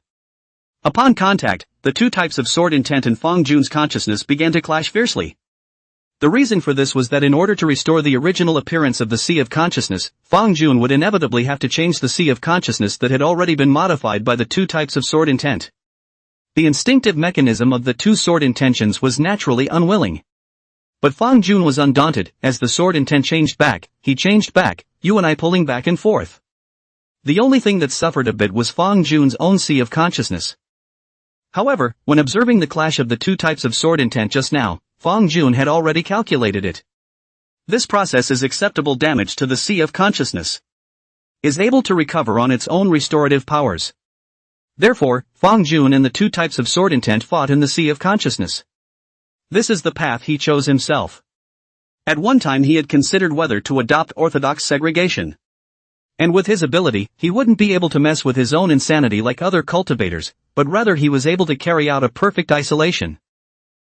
Upon contact, the two types of sword intent in Fong Jun's consciousness began to clash fiercely. The reason for this was that in order to restore the original appearance of the sea of consciousness, Fong Jun would inevitably have to change the sea of consciousness that had already been modified by the two types of sword intent. The instinctive mechanism of the two sword intentions was naturally unwilling. But Fong Jun was undaunted. As the sword intent changed back, he changed back, you and I pulling back and forth. The only thing that suffered a bit was Fong Jun's own sea of consciousness. However, when observing the clash of the two types of sword intent just now, Fong Jun had already calculated it. This process is acceptable damage to the sea of consciousness. Is able to recover on its own restorative powers. Therefore, Fang Jun and the two types of sword intent fought in the Sea of Consciousness. This is the path he chose himself. At one time he had considered whether to adopt orthodox segregation. And with his ability, he wouldn't be able to mess with his own insanity like other cultivators, but rather he was able to carry out a perfect isolation.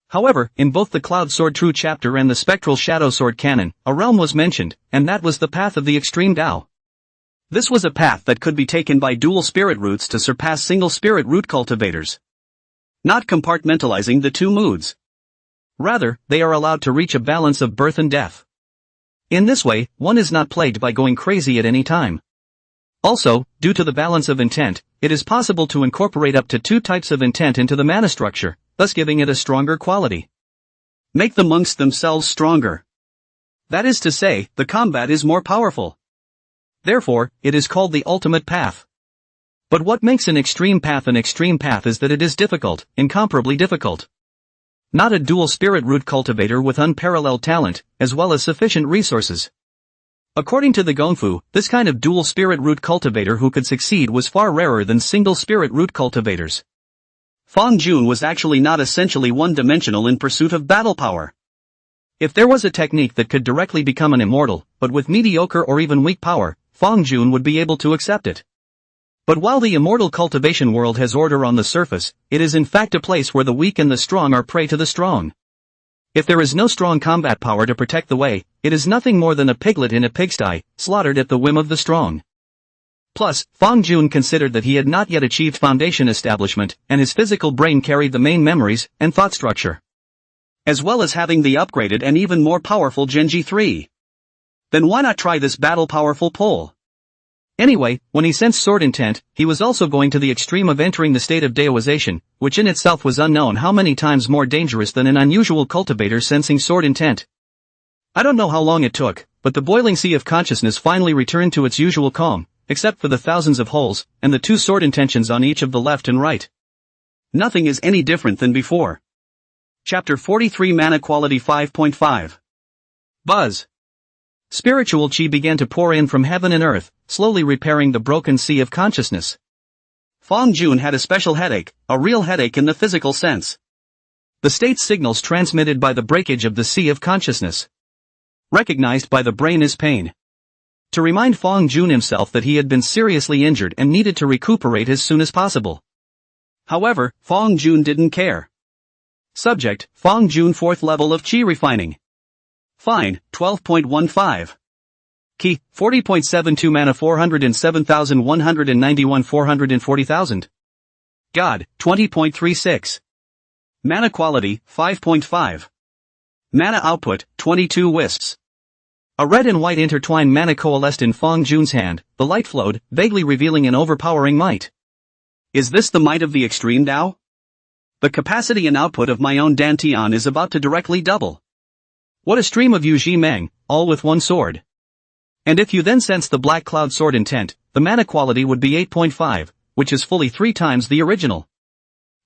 However, in both the Cloud Sword True chapter and the Spectral Shadow Sword canon, a realm was mentioned, and that was the path of the extreme Tao. This was a path that could be taken by dual spirit roots to surpass single spirit root cultivators. Not compartmentalizing the two moods. Rather, they are allowed to reach a balance of birth and death. In this way, one is not plagued by going crazy at any time. Also, due to the balance of intent, it is possible to incorporate up to two types of intent into the mana structure, thus giving it a stronger quality. Make the monks themselves stronger. That is to say, the combat is more powerful. Therefore, it is called the ultimate path. But what makes an extreme path is that it is difficult, incomparably difficult. Not a dual spirit root cultivator with unparalleled talent, as well as sufficient resources. According to the Gonfu, this kind of dual spirit root cultivator who could succeed was far rarer than single spirit root cultivators. Fang Jun was actually not essentially one-dimensional in pursuit of battle power. If there was a technique that could directly become an immortal, but with mediocre or even weak power, Fang Jun would be able to accept it. But while the immortal cultivation world has order on the surface, it is in fact a place where the weak and the strong are prey to the strong. If there is no strong combat power to protect the way, it is nothing more than a piglet in a pigsty, slaughtered at the whim of the strong. Plus, Fang Jun considered that he had not yet achieved foundation establishment, and his physical brain carried the main memories and thought structure, as well as having the upgraded and even more powerful Genji 3. Then why not try this battle-powerful pole? Anyway, when he sensed sword intent, he was also going to the extreme of entering the state of Daoization, which in itself was unknown how many times more dangerous than an unusual cultivator sensing sword intent. I don't know how long it took, but the boiling sea of consciousness finally returned to its usual calm, except for the thousands of holes, and the two sword intentions on each of the left and right. Nothing is any different than before. Chapter 43 Mana Quality 5.5. Buzz. Spiritual chi began to pour in from heaven and earth, slowly repairing the broken sea of consciousness. Fang Jun had a special headache, a real headache in the physical sense. The state signals transmitted by the breakage of the sea of consciousness, recognized by the brain as pain. To remind Fang Jun himself that he had been seriously injured and needed to recuperate as soon as possible. However, Fang Jun didn't care. Subject, Fang Jun 4th level of chi refining. Fine, 12.15. Key, 40.72 mana 407,191 440,000. God, 20.36. Mana quality, 5.5. Mana output, 22 wisps. A red and white intertwined mana coalesced in Fang Jun's hand, the light flowed, vaguely revealing an overpowering might. Is this the might of the extreme Tao? The capacity and output of my own Dantian is about to directly double. What a stream of Yu Ji Meng, all with one sword. And if you then sense the Black Cloud Sword intent, the mana quality would be 8.5, which is fully 3 times the original.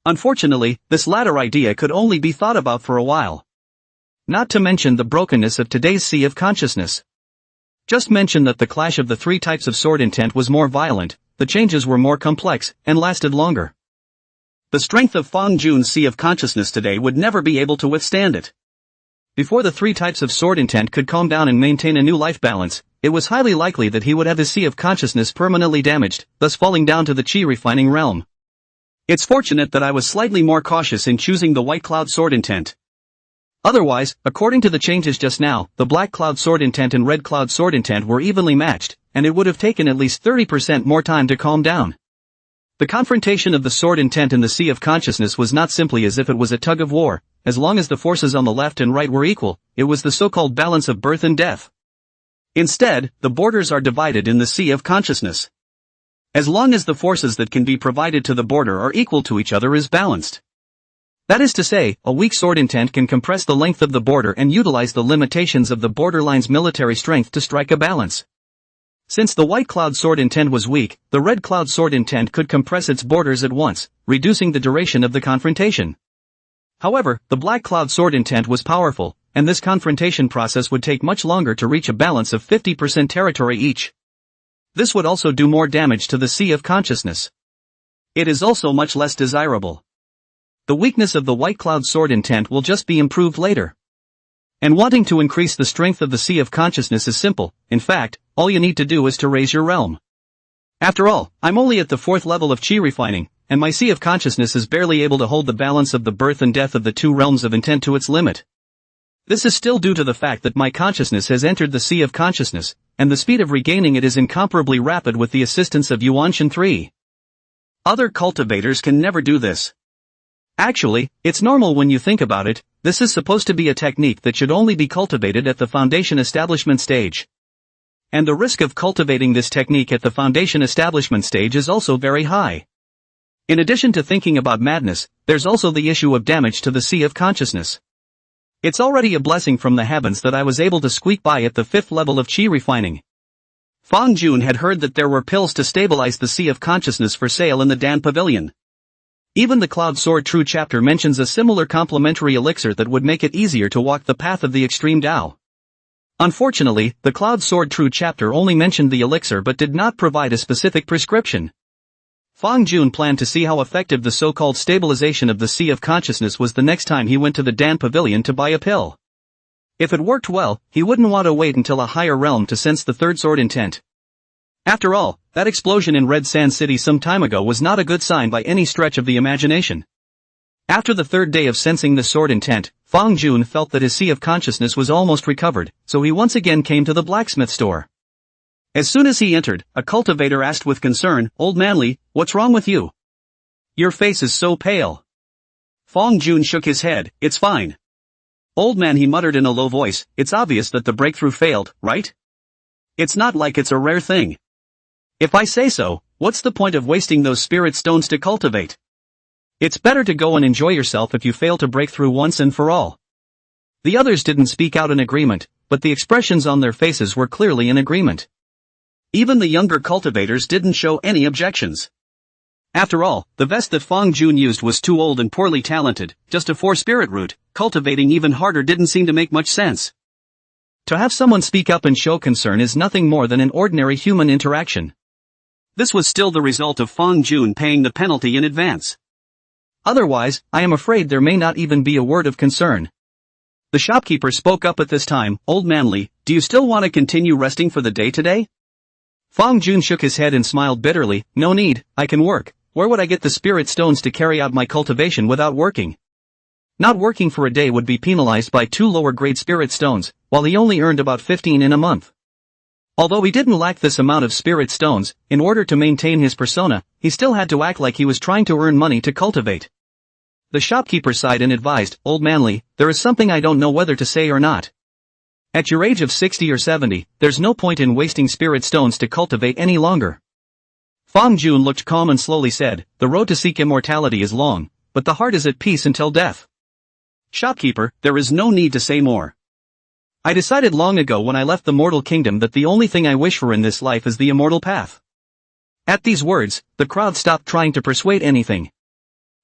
Unfortunately, this latter idea could only be thought about for a while. Not to mention the brokenness of today's sea of consciousness. Just mention that the clash of the 3 types of sword intent was more violent, the changes were more complex, and lasted longer. The strength of Fang Jun's sea of consciousness today would never be able to withstand it. Before the 3 types of sword intent could calm down and maintain a new life balance, it was highly likely that he would have his sea of consciousness permanently damaged, thus falling down to the chi refining realm. It's fortunate that I was slightly more cautious in choosing the White Cloud Sword intent. Otherwise, according to the changes just now, the Black Cloud Sword intent and Red Cloud Sword intent were evenly matched, and it would have taken at least 30% more time to calm down. The confrontation of the sword intent and the sea of consciousness was not simply as if it was a tug of war. As long as the forces on the left and right were equal, it was the so-called balance of birth and death. Instead, the borders are divided in the sea of consciousness. As long as the forces that can be provided to the border are equal to each other is balanced. That is to say, a weak sword intent can compress the length of the border and utilize the limitations of the borderline's military strength to strike a balance. Since the White Cloud Sword intent was weak, the Red Cloud Sword intent could compress its borders at once, reducing the duration of the confrontation. However, the Black Cloud Sword intent was powerful, and this confrontation process would take much longer to reach a balance of 50% territory each. This would also do more damage to the sea of consciousness. It is also much less desirable. The weakness of the White Cloud Sword intent will just be improved later. And wanting to increase the strength of the Sea of Consciousness is simple. In fact, all you need to do is to raise your realm. After all, I'm only at the 4th level of Chi refining, and my Sea of Consciousness is barely able to hold the balance of the birth and death of the 2 realms of intent to its limit. This is still due to the fact that my consciousness has entered the Sea of Consciousness, and the speed of regaining it is incomparably rapid with the assistance of Yuan Shen 3. Other cultivators can never do this. Actually, it's normal when you think about it. This is supposed to be a technique that should only be cultivated at the foundation establishment stage. And the risk of cultivating this technique at the foundation establishment stage is also very high. In addition to thinking about madness, there's also the issue of damage to the Sea of Consciousness. It's already a blessing from the heavens that I was able to squeak by at the 5th level of Chi refining. Fang Jun had heard that there were pills to stabilize the Sea of Consciousness for sale in the Dan Pavilion. Even the Cloud Sword True chapter mentions a similar complementary elixir that would make it easier to walk the path of the extreme Tao. Unfortunately, the Cloud Sword True chapter only mentioned the elixir but did not provide a specific prescription. Fang Jun planned to see how effective the so-called stabilization of the Sea of Consciousness was the next time he went to the Dan Pavilion to buy a pill. If it worked well, he wouldn't want to wait until a higher realm to sense the 3rd sword intent. After all, that explosion in Red Sand City some time ago was not a good sign by any stretch of the imagination. After the 3rd day of sensing the sword intent, Fang Jun felt that his Sea of Consciousness was almost recovered, so he once again came to the blacksmith store. As soon as he entered, a cultivator asked with concern, "Old Manly, what's wrong with you? Your face is so pale." Fang Jun shook his head. "It's fine." "Old man," he muttered in a low voice, "it's obvious that the breakthrough failed, right? It's not like it's a rare thing. If I say so, what's the point of wasting those spirit stones to cultivate? It's better to go and enjoy yourself if you fail to break through once and for all." The others didn't speak out in agreement, but the expressions on their faces were clearly in agreement. Even the younger cultivators didn't show any objections. After all, the vest that Fang Jun used was too old and poorly talented, just a 4-spirit root. Cultivating even harder didn't seem to make much sense. To have someone speak up and show concern is nothing more than an ordinary human interaction. This was still the result of Fang Jun paying the penalty in advance. Otherwise, I am afraid there may not even be a word of concern. The shopkeeper spoke up at this time. "Old Manly, do you still want to continue resting for the day today?" Fang Jun shook his head and smiled bitterly. "No need, I can work. Where would I get the spirit stones to carry out my cultivation without working?" Not working for a day would be penalized by 2 lower-grade spirit stones, while he only earned about 15 in a month. Although he didn't lack this amount of spirit stones, in order to maintain his persona, he still had to act like he was trying to earn money to cultivate. The shopkeeper sighed and advised, "Old Manly, there is something I don't know whether to say or not. At your age of 60 or 70, there's no point in wasting spirit stones to cultivate any longer." Fang Jun looked calm and slowly said, "The road to seek immortality is long, but the heart is at peace until death. Shopkeeper, there is no need to say more. I decided long ago when I left the mortal kingdom that the only thing I wish for in this life is the immortal path." At these words, the crowd stopped trying to persuade anything.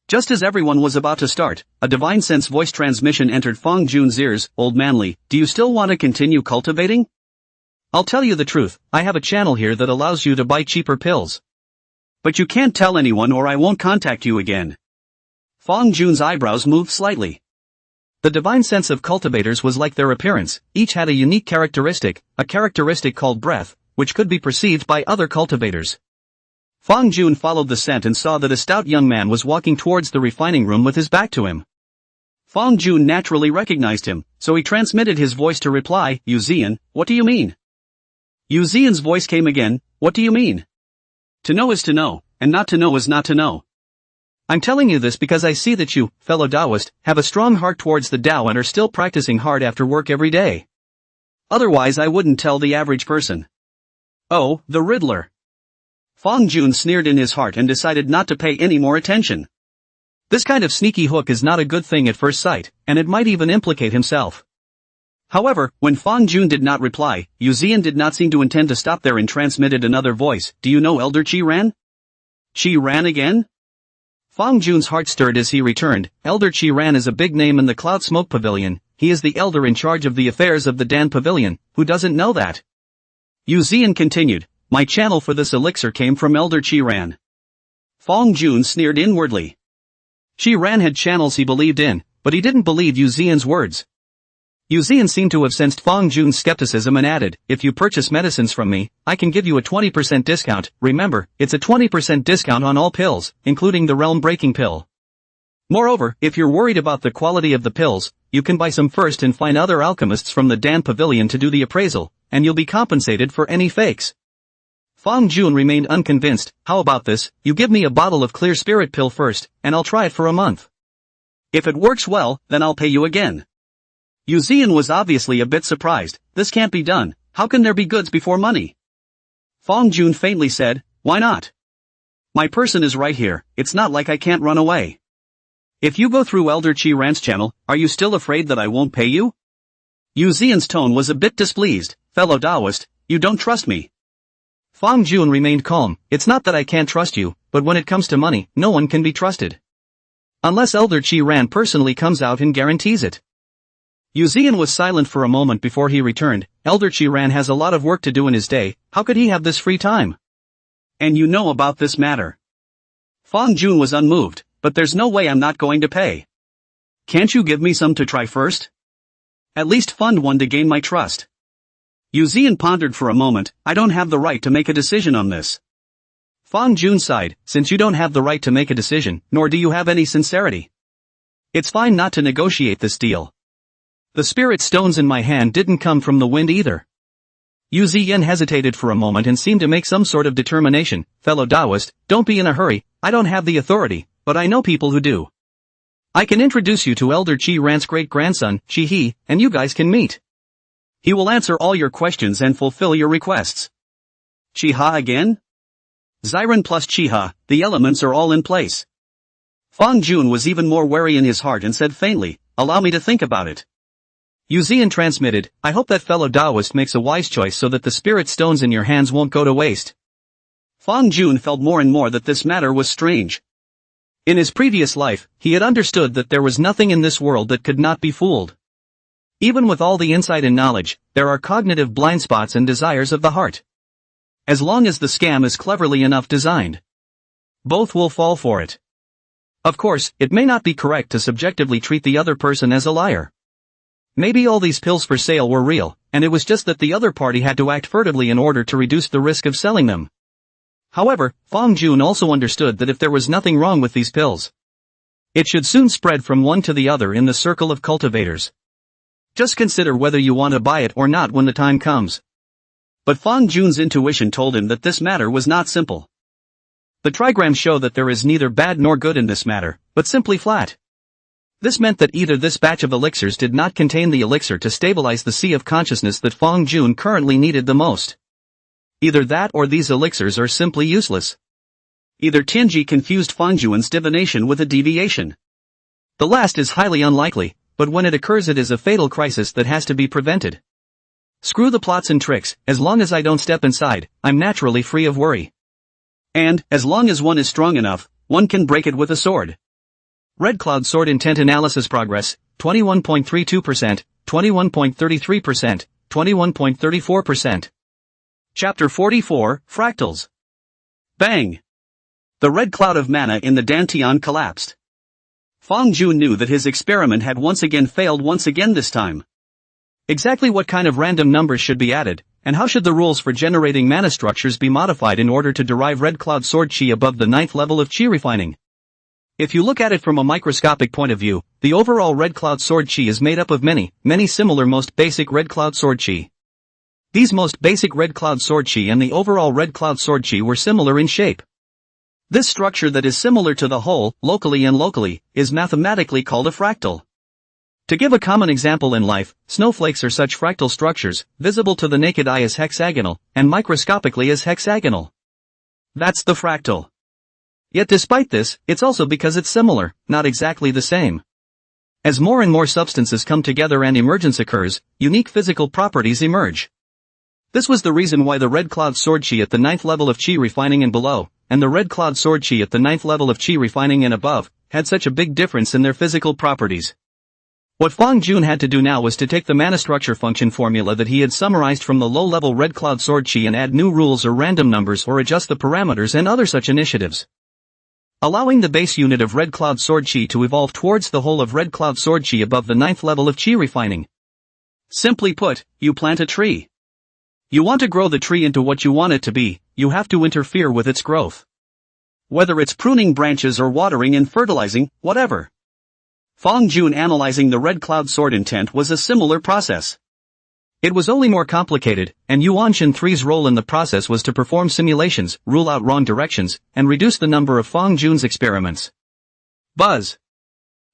Just as everyone was about to start, a divine sense voice transmission entered Fang Jun's ears. "Old Manly, do you still want to continue cultivating? I'll tell you the truth, I have a channel here that allows you to buy cheaper pills. But you can't tell anyone or I won't contact you again." Fang Jun's eyebrows moved slightly. The divine sense of cultivators was like their appearance. Each had a unique characteristic, a characteristic called breath, which could be perceived by other cultivators. Fang Jun followed the scent and saw that a stout young man was walking towards the refining room with his back to him. Fang Jun naturally recognized him, so he transmitted his voice to reply, "Yu Zian, what do you mean?" Yu Zian's voice came again, "What do you mean? To know is to know, and not to know is not to know. I'm telling you this because I see that you, fellow Taoist, have a strong heart towards the Tao and are still practicing hard after work every day. Otherwise I wouldn't tell the average person." "Oh, the Riddler." Fang Jun sneered in his heart and decided not to pay any more attention. This kind of sneaky hook is not a good thing at first sight, and it might even implicate himself. However, when Fang Jun did not reply, Yu Zian did not seem to intend to stop there and transmitted another voice. "Do you know Elder Qi Ran?" "Qi Ran again?" Fang Jun's heart stirred as he returned. "Elder Qi Ran is a big name in the Cloud Smoke Pavilion. He is the elder in charge of the affairs of the Dan Pavilion. Who doesn't know that?" Yu Zian continued, "My channel for this elixir came from Elder Qi Ran. Fong Jun sneered inwardly. Qi Ran had channels he believed in, but he didn't believe Yu Xian's words. Yu Xian seemed to have sensed Fong Jun's skepticism and added, if you purchase medicines from me, I can give you a 20% discount. Remember, it's a 20% discount on all pills, including the realm-breaking pill. Moreover, if you're worried about the quality of the pills, you can buy some first and find other alchemists from the Dan Pavilion to do the appraisal, and you'll be compensated for any fakes. Fong Jun remained unconvinced. How about this, you give me a bottle of clear spirit pill first, and I'll try it for a month. If it works well, then I'll pay you again. Yu Xian was obviously a bit surprised. This can't be done. How can there be goods before money? Fong Jun faintly said, why not? My person is right here, it's not like I can't run away. If you go through Elder Qi Ran's channel, are you still afraid that I won't pay you? Yu Xian's tone was a bit displeased. Fellow Taoist, you don't trust me. Fong Jun remained calm. It's not that I can't trust you, but when it comes to money, no one can be trusted. Unless Elder Qi Ran personally comes out and guarantees it. Yu Xian was silent for a moment before he returned. Elder Qi Ran has a lot of work to do in his day, how could he have this free time? And you know about this matter. Fong Jun was unmoved, but there's no way I'm not going to pay. Can't you give me some to try first? At least fund one to gain my trust. Yu Xian pondered for a moment. I don't have the right to make a decision on this. Fong Jun sighed, since you don't have the right to make a decision, nor do you have any sincerity. It's fine not to negotiate this deal. The spirit stones in my hand didn't come from the wind either. Yu Xian hesitated for a moment and seemed to make some sort of determination. Fellow Taoist, don't be in a hurry, I don't have the authority, but I know people who do. I can introduce you to Elder Qi Ran's great-grandson, Qi He, and you guys can meet. He will answer all your questions and fulfill your requests. Qi Ha again? Xiren plus Qi Ha, the elements are all in place. Fong Jun was even more wary in his heart and said faintly, allow me to think about it. Yu Xian transmitted, I hope that fellow Taoist makes a wise choice so that the spirit stones in your hands won't go to waste. Fong Jun felt more and more that this matter was strange. In his previous life, he had understood that there was nothing in this world that could not be fooled. Even with all the insight and knowledge, there are cognitive blind spots and desires of the heart. As long as the scam is cleverly enough designed, both will fall for it. Of course, it may not be correct to subjectively treat the other person as a liar. Maybe all these pills for sale were real, and it was just that the other party had to act furtively in order to reduce the risk of selling them. However, Fong Jun also understood that if there was nothing wrong with these pills, it should soon spread from one to the other in the circle of cultivators. Just consider whether you want to buy it or not when the time comes. But Fong Jun's intuition told him that this matter was not simple. The trigrams show that there is neither bad nor good in this matter, but simply flat. This meant that either this batch of elixirs did not contain the elixir to stabilize the sea of consciousness that Fong Jun currently needed the most. Either that or these elixirs are simply useless. Either Tianji confused Fong Jun's divination with a deviation. The last is highly unlikely, but when it occurs it is a fatal crisis that has to be prevented. Screw the plots and tricks, as long as I don't step inside, I'm naturally free of worry. And, as long as one is strong enough, one can break it with a sword. Red Cloud Sword Intent Analysis Progress, 21.32%, 21.33%, 21.34%. Chapter 44, Fractals. Bang! The red cloud of mana in the Dantian collapsed. Fong Jun knew that his experiment had once again failed this time. Exactly what kind of random numbers should be added, and how should the rules for generating mana structures be modified in order to derive Red Cloud Sword Chi above the 9th level of Chi refining? If you look at it from a microscopic point of view, the overall Red Cloud Sword Chi is made up of many similar most basic Red Cloud Sword Chi. These most basic Red Cloud Sword Chi and the overall Red Cloud Sword Chi were similar in shape. This structure that is similar to the whole, locally, is mathematically called a fractal. To give a common example in life, snowflakes are such fractal structures, visible to the naked eye as hexagonal, and microscopically as hexagonal. That's the fractal. Yet despite this, it's also because it's similar, not exactly the same. As more and more substances come together and emergence occurs, unique physical properties emerge. This was the reason why the Red Cloud Sword Chi at the 9th level of Chi refining and below, and the Red Cloud Sword Chi at the 9th level of Chi refining and above, had such a big difference in their physical properties. What Fong Jun had to do now was to take the mana structure function formula that he had summarized from the low-level Red Cloud Sword Chi and add new rules or random numbers or adjust the parameters and other such initiatives. allowing the base unit of Red Cloud Sword Chi to evolve towards the whole of Red Cloud Sword Chi above the 9th level of Chi refining. Simply put, you plant a tree. You want to grow the tree into what you want it to be, you have to interfere with its growth. Whether it's pruning branches or watering and fertilizing, whatever. Fong Jun analyzing the Red Cloud Sword intent was a similar process. It was only more complicated, and Yuan Shen 3's role in the process was to perform simulations, rule out wrong directions, and reduce the number of Fong Jun's experiments. Buzz.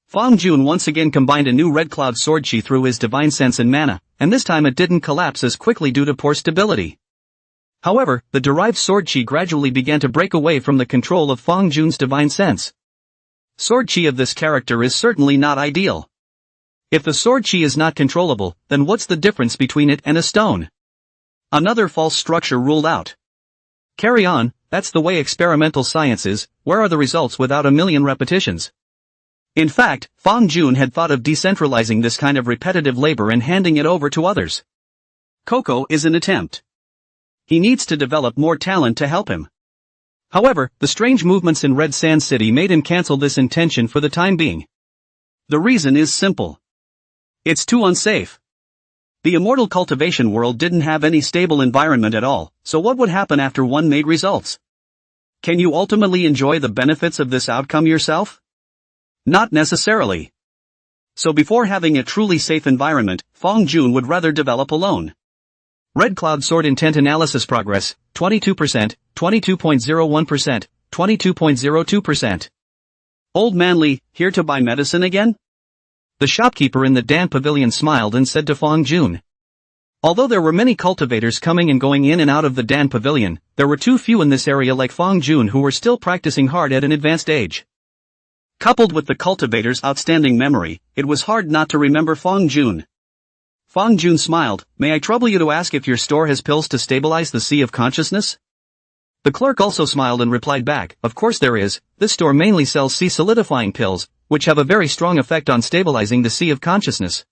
Fong Jun once again combined a new Red Cloud Sword Chi through his divine sense and mana, and this time it didn't collapse as quickly due to poor stability. However, the derived Sword Chi gradually began to break away from the control of Fong Jun's divine sense. Sword Chi of this character is certainly not ideal. If the Sword Chi is not controllable, then what's the difference between it and a stone? Another false structure ruled out. Carry on, that's the way experimental science is, where are the results without a million repetitions? In fact, Fong Jun had thought of decentralizing this kind of repetitive labor and handing it over to others. Coco is an attempt. He needs to develop more talent to help him. However, the strange movements in Red Sand City made him cancel this intention for the time being. The reason is simple. It's too unsafe. The immortal cultivation world didn't have any stable environment at all, so what would happen after one made results? Can you ultimately enjoy the benefits of this outcome yourself? Not necessarily. So before having a truly safe environment, Fong Jun would rather develop alone. Red Cloud Sword Intent Analysis Progress, 22%, 22.01%, 22.02%. Old Manly, here to buy medicine again? The shopkeeper in the Dan Pavilion smiled and said to Fong Jun. Although there were many cultivators coming and going in and out of the Dan Pavilion, there were too few in this area like Fong Jun who were still practicing hard at an advanced age. Coupled with the cultivator's outstanding memory, it was hard not to remember Fong Jun. Fong Jun smiled, may I trouble you to ask if your store has pills to stabilize the sea of consciousness? The clerk also smiled and replied back, of course there is, this store mainly sells sea solidifying pills, which have a very strong effect on stabilizing the sea of consciousness.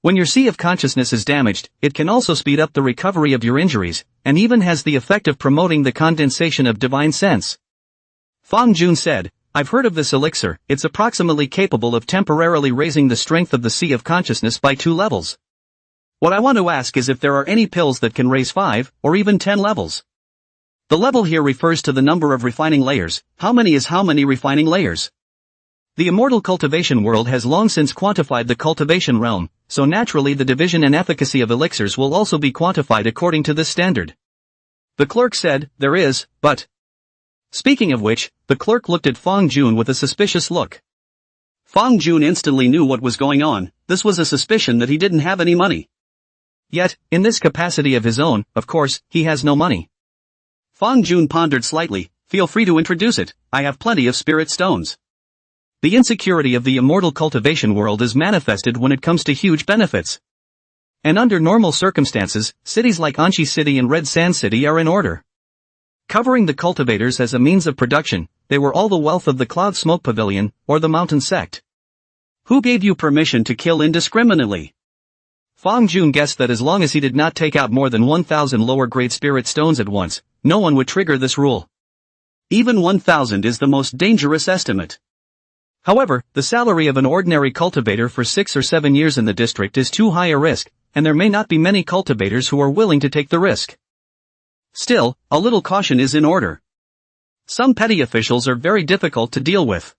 When your sea of consciousness is damaged, it can also speed up the recovery of your injuries, and even has the effect of promoting the condensation of divine sense. Fong Jun said, I've heard of this elixir, it's approximately capable of temporarily raising the strength of the sea of consciousness by 2 levels. What I want to ask is if there are any pills that can raise 5, or even 10 levels. The level here refers to the number of refining layers, how many is how many refining layers. The immortal cultivation world has long since quantified the cultivation realm, so naturally the division and efficacy of elixirs will also be quantified according to this standard. The clerk said, there is, but... Speaking of which, the clerk looked at Fong Jun with a suspicious look. Fong Jun instantly knew what was going on, this was a suspicion that he didn't have any money. Yet, in this capacity of his own, of course, he has no money. Fong Jun pondered slightly, feel free to introduce it, I have plenty of spirit stones. The insecurity of the immortal cultivation world is manifested when it comes to huge benefits. And under normal circumstances, cities like Anshi City and Red Sand City are in order. Covering the cultivators as a means of production, they were all the wealth of the Cloud Smoke Pavilion, or the Mountain Sect. Who gave you permission to kill indiscriminately? Fong Jun guessed that as long as he did not take out more than 1,000 lower-grade spirit stones at once, no one would trigger this rule. Even 1,000 is the most dangerous estimate. However, the salary of an ordinary cultivator for 6 or 7 years in the district is too high a risk, and there may not be many cultivators who are willing to take the risk. Still, a little caution is in order. Some petty officials are very difficult to deal with.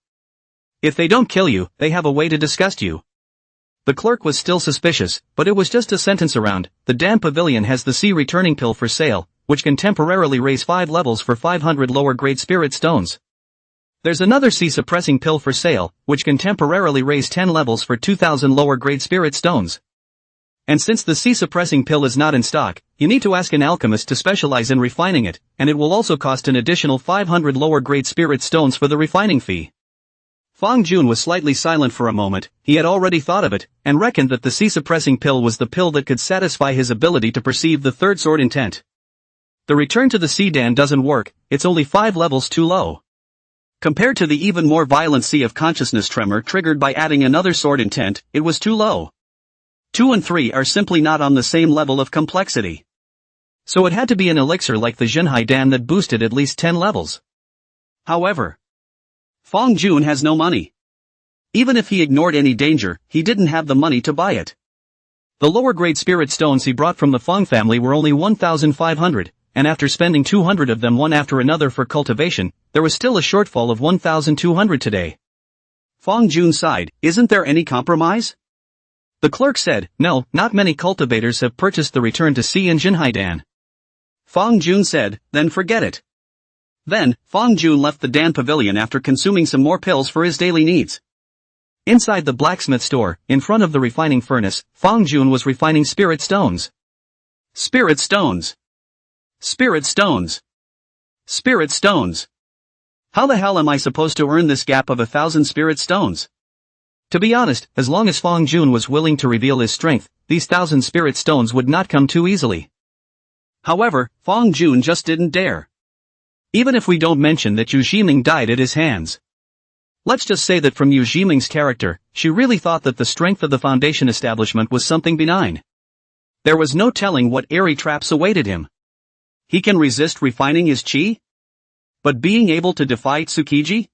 If they don't kill you, they have a way to disgust you. The clerk was still suspicious, but it was just a sentence around, the Dan Pavilion has the sea returning pill for sale, which can temporarily raise 5 levels for 500 lower-grade spirit stones. There's another sea suppressing pill for sale, which can temporarily raise 10 levels for 2,000 lower-grade spirit stones. And since the sea suppressing pill is not in stock, you need to ask an alchemist to specialize in refining it, and it will also cost an additional 500 lower-grade spirit stones for the refining fee. Fong Jun was slightly silent for a moment, he had already thought of it, and reckoned that the sea-suppressing pill was the pill that could satisfy his ability to perceive the third sword intent. The return to the Sea Dan doesn't work, it's only 5 levels too low. Compared to the even more violent Sea of Consciousness tremor triggered by adding another sword intent, it was too low. 2 and 3 are simply not on the same level of complexity. So it had to be an elixir like the Zhenhai Dan that boosted at least 10 levels. However, Fong Jun has no money. Even if he ignored any danger, he didn't have the money to buy it. The lower-grade spirit stones he brought from the Fang family were only 1,500, and after spending 200 of them one after another for cultivation, there was still a shortfall of 1,200 today. Fong Jun sighed, "Isn't there any compromise?" The clerk said, "No, not many cultivators have purchased the return to sea and Jinhaidan." Fong Jun said, "Then forget it." Then, Fong Jun left the Dan Pavilion after consuming some more pills for his daily needs. Inside the blacksmith store, in front of the refining furnace, Fong Jun was refining spirit stones. Spirit stones. Spirit stones. Spirit stones. How the hell am I supposed to earn this gap of 1,000 spirit stones? To be honest, as long as Fong Jun was willing to reveal his strength, these 1,000 spirit stones would not come too easily. However, Fong Jun just didn't dare. Even if we don't mention that Yu Jiming died at his hands. Let's just say that from Yu Jiming's character, she really thought that the strength of the foundation establishment was something benign. There was no telling what airy traps awaited him. He can resist refining his chi? But being able to defy Tsukiji?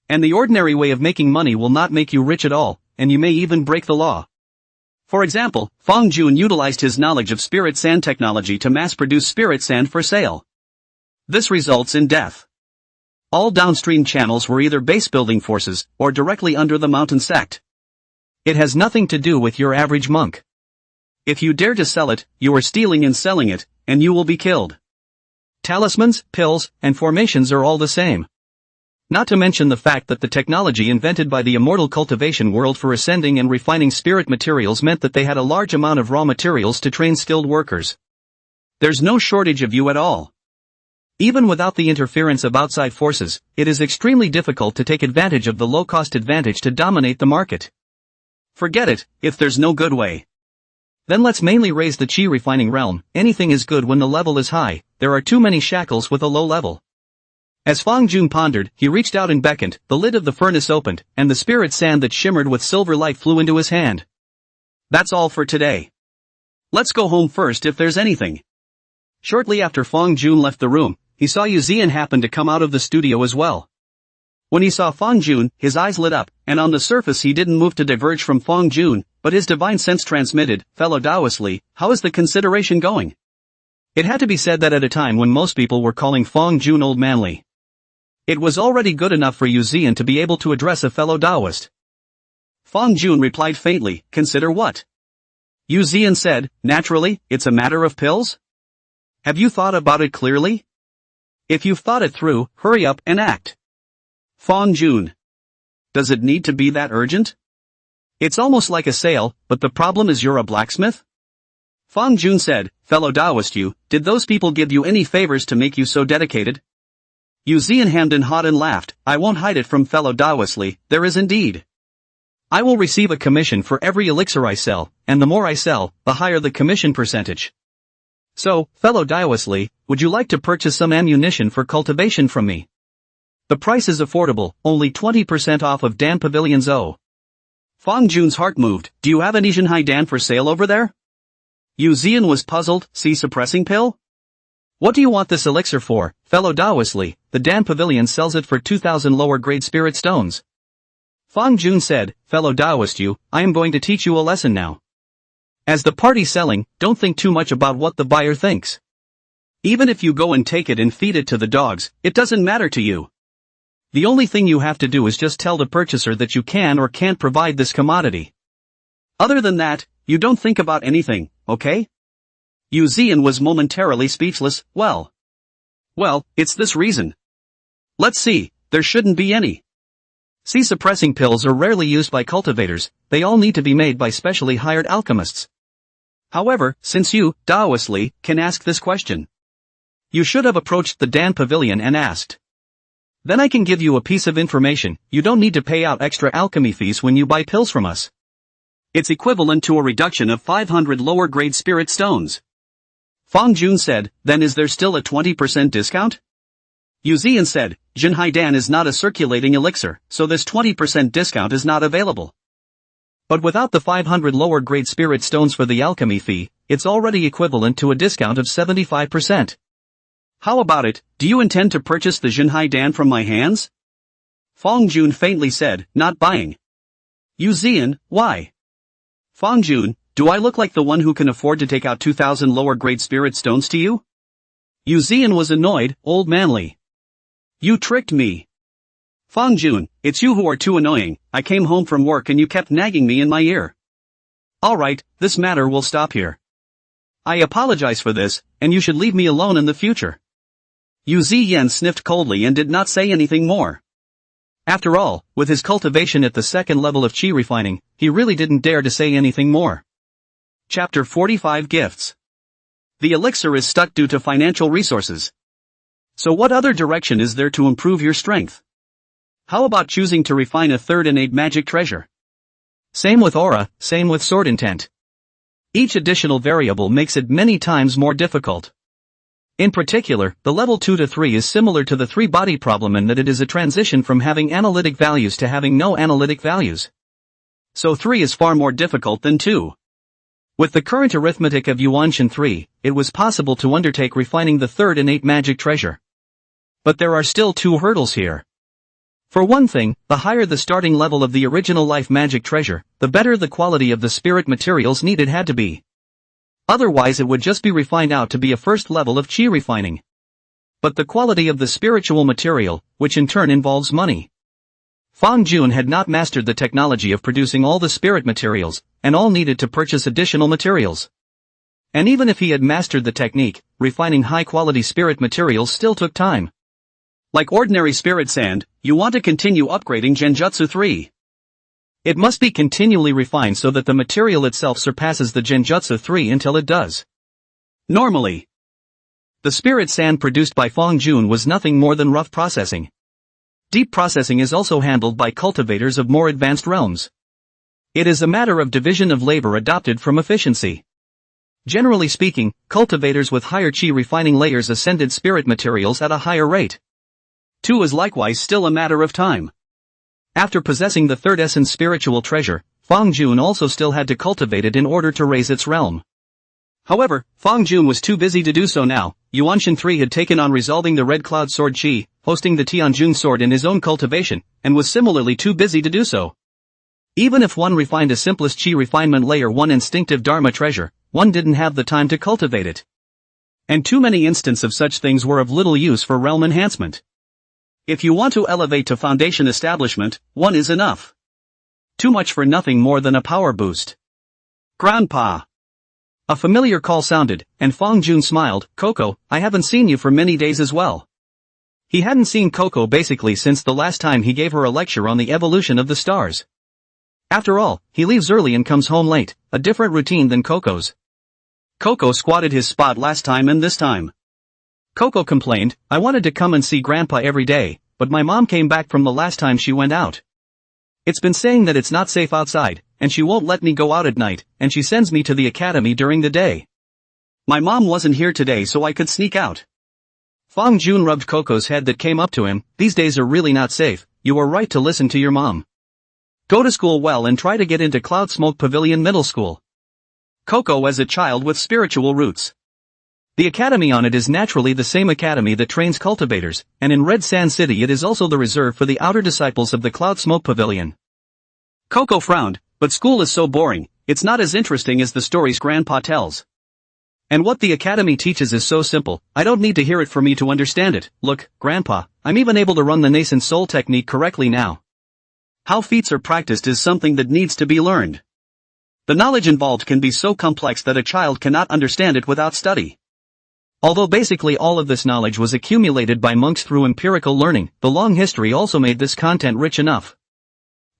And the ordinary way of making money will not make you rich at all, and you may even break the law. For example, Fong Jun utilized his knowledge of spirit sand technology to mass-produce spirit sand for sale. This results in death. All downstream channels were either base-building forces, or directly under the mountain sect. It has nothing to do with your average monk. If you dare to sell it, you are stealing and selling it, and you will be killed. Talismans, pills, and formations are all the same. Not to mention the fact that the technology invented by the immortal cultivation world for ascending and refining spirit materials meant that they had a large amount of raw materials to train skilled workers. There's no shortage of you at all. Even without the interference of outside forces, it is extremely difficult to take advantage of the low-cost advantage to dominate the market. Forget it, if there's no good way. Then let's mainly raise the chi refining realm. Anything is good when the level is high, there are too many shackles with a low level. As Fong Jun pondered, he reached out and beckoned, the lid of the furnace opened, and the spirit sand that shimmered with silver light flew into his hand. That's all for today. Let's go home first if there's anything. Shortly after Fong Jun left the room, he saw Yu Zian happen to come out of the studio as well. When he saw Fong Jun, his eyes lit up, and on the surface he didn't move to diverge from Fong Jun, but his divine sense transmitted, "Fellow Taoist Li, how is the consideration going?" It had to be said that at a time when most people were calling Fong Jun old manly. It was already good enough for Yu Zian to be able to address a fellow Taoist. Fong Jun replied faintly, "Consider what?" Yu Zian said, "Naturally, it's a matter of pills? Have you thought about it clearly? If you've thought it through, hurry up and act." Fong Jun. Does it need to be that urgent? It's almost like a sale, but the problem is you're a blacksmith? Fong Jun said, "Fellow Taoist Yu, did those people give you any favors to make you so dedicated?" Yu Zian hemmed and hawed and laughed, "I won't hide it from fellow Taoist Li, there is indeed. I will receive a commission for every elixir I sell, and the more I sell, the higher the commission percentage. So, fellow Taoist Li, would you like to purchase some ammunition for cultivation from me? The price is affordable, only 20% off of Dan Pavilion's O." Fong Jun's heart moved, "Do you have any Jinhai Dan for sale over there?" Yu Zian was puzzled, "See suppressing pill? What do you want this elixir for, fellow Taoist Li? The Dan Pavilion sells it for 2,000 lower grade spirit stones." Fong Jun said, "Fellow Taoist Yu, I am going to teach you a lesson now. As the party selling, don't think too much about what the buyer thinks. Even if you go and take it and feed it to the dogs, it doesn't matter to you. The only thing you have to do is just tell the purchaser that you can or can't provide this commodity. Other than that, you don't think about anything, okay?" Yu Zian was momentarily speechless. Well, it's this reason. Let's see, there shouldn't be any. See, suppressing pills are rarely used by cultivators, they all need to be made by specially hired alchemists. However, since you, Taoist Li, can ask this question, you should have approached the Dan Pavilion and asked. Then I can give you a piece of information, you don't need to pay out extra alchemy fees when you buy pills from us. It's equivalent to a reduction of 500 lower grade spirit stones. Fong Jun said, "Then is there still a 20% discount?" Yu Zian said, "Jinhai Dan is not a circulating elixir, so this 20% discount is not available. But without the 500 lower grade spirit stones for the alchemy fee, it's already equivalent to a discount of 75%. How about it, do you intend to purchase the Jinhai Dan from my hands?" Fong Jun faintly said, not buying. Yu Zian, why? Fong Jun, do I look like the one who can afford to take out 2,000 lower grade spirit stones to you? Yu Zian was annoyed, old manly. You tricked me. Fong Jun, it's you who are too annoying. I came home from work and you kept nagging me in my ear. Alright, this matter will stop here. I apologize for this, and you should leave me alone in the future. Yu Ziyan sniffed coldly and did not say anything more. After all, with his cultivation at the second level of chi refining, he really didn't dare to say anything more. Chapter 45 Gifts. The elixir is stuck due to financial resources. So what other direction is there to improve your strength? How about choosing to refine a third innate magic treasure? Same with aura, same with sword intent. Each additional variable makes it many times more difficult. In particular, the level 2 to 3 is similar to the 3 body problem in that it is a transition from having analytic values to having no analytic values. So 3 is far more difficult than 2. With the current arithmetic of Yuan Shen 3, it was possible to undertake refining the third innate magic treasure. But there are still 2 hurdles here. For one thing, the higher the starting level of the original life magic treasure, the better the quality of the spirit materials needed had to be. Otherwise it would just be refined out to be a first level of chi refining. But the quality of the spiritual material, which in turn involves money. Fang Jun had not mastered the technology of producing all the spirit materials, and all needed to purchase additional materials. And even if he had mastered the technique, refining high-quality spirit materials still took time. Like ordinary spirit sand, you want to continue upgrading Genjutsu 3. It must be continually refined so that the material itself surpasses the Genjutsu 3 until it does. Normally, the spirit sand produced by Fong Jun was nothing more than rough processing. Deep processing is also handled by cultivators of more advanced realms. It is a matter of division of labor adopted from efficiency. Generally speaking, cultivators with higher chi refining layers ascended spirit materials at a higher rate. 2 is likewise still a matter of time. After possessing the third essence spiritual treasure, Fong Jun also still had to cultivate it in order to raise its realm. However, Fong Jun was too busy to do so now. Yuan Shen 3 had taken on resolving the Red Cloud Sword Chi, hosting the Tianjun sword in his own cultivation, and was similarly too busy to do so. Even if one refined a simplest chi refinement layer 1 instinctive Dharma treasure, one didn't have the time to cultivate it. And too many instances of such things were of little use for realm enhancement. If you want to elevate to foundation establishment, 1 is enough. Too much for nothing more than a power boost. Grandpa. A familiar call sounded, and Fong Jun smiled. Coco, I haven't seen you for many days as well. He hadn't seen Coco basically since the last time he gave her a lecture on the evolution of the stars. After all, he leaves early and comes home late, a different routine than Coco's. Coco squatted his spot last time and this time. Coco complained, I wanted to come and see Grandpa every day, but my mom came back from the last time she went out. It's been saying that it's not safe outside, and she won't let me go out at night, and she sends me to the academy during the day. My mom wasn't here today so I could sneak out. Fong Jun rubbed Coco's head that came up to him. These days are really not safe, you are right to listen to your mom. Go to school well and try to get into Cloud Smoke Pavilion Middle School. Coco as a child with spiritual roots. The academy on it is naturally the same academy that trains cultivators, and in Red Sand City it is also the reserve for the outer disciples of the Cloud Smoke Pavilion. Coco frowned, but school is so boring, it's not as interesting as the stories Grandpa tells. And what the academy teaches is so simple, I don't need to hear it for me to understand it. Look, Grandpa, I'm even able to run the nascent soul technique correctly now. How feats are practiced is something that needs to be learned. The knowledge involved can be so complex that a child cannot understand it without study. Although basically all of this knowledge was accumulated by monks through empirical learning, the long history also made this content rich enough.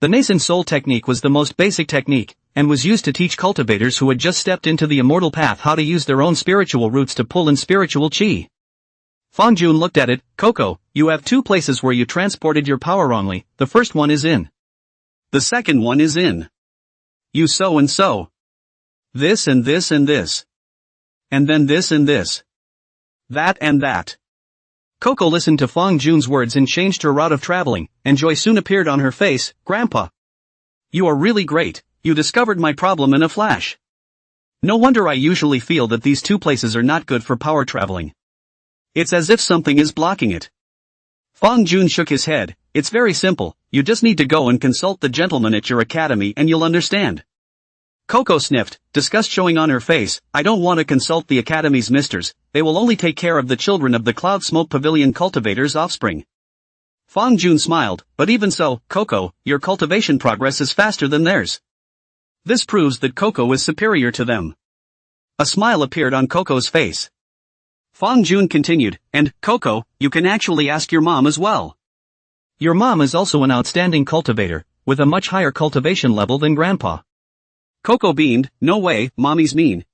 The nascent soul technique was the most basic technique, and was used to teach cultivators who had just stepped into the immortal path how to use their own spiritual roots to pull in spiritual chi. Fong Jun looked at it. Coco, you have 2 places where you transported your power wrongly. The first one is in. The second one is in. You so and so. This and this and this. And then this and this. That and that. Coco listened to Fong Jun's words and changed her route of traveling, and joy soon appeared on her face. Grandpa. You are really great, you discovered my problem in a flash. No wonder I usually feel that these 2 places are not good for power traveling. It's as if something is blocking it. Fong Jun shook his head. It's very simple, you just need to go and consult the gentleman at your academy and you'll understand. Coco sniffed, disgust showing on her face. I don't want to consult the academy's misters, they will only take care of the children of the Cloud Smoke Pavilion cultivators' offspring. Fang Jun smiled, but even so, Coco, your cultivation progress is faster than theirs. This proves that Coco is superior to them. A smile appeared on Coco's face. Fang Jun continued, and, Coco, you can actually ask your mom as well. Your mom is also an outstanding cultivator, with a much higher cultivation level than Grandpa. Coco beamed, no way, mommy's mean.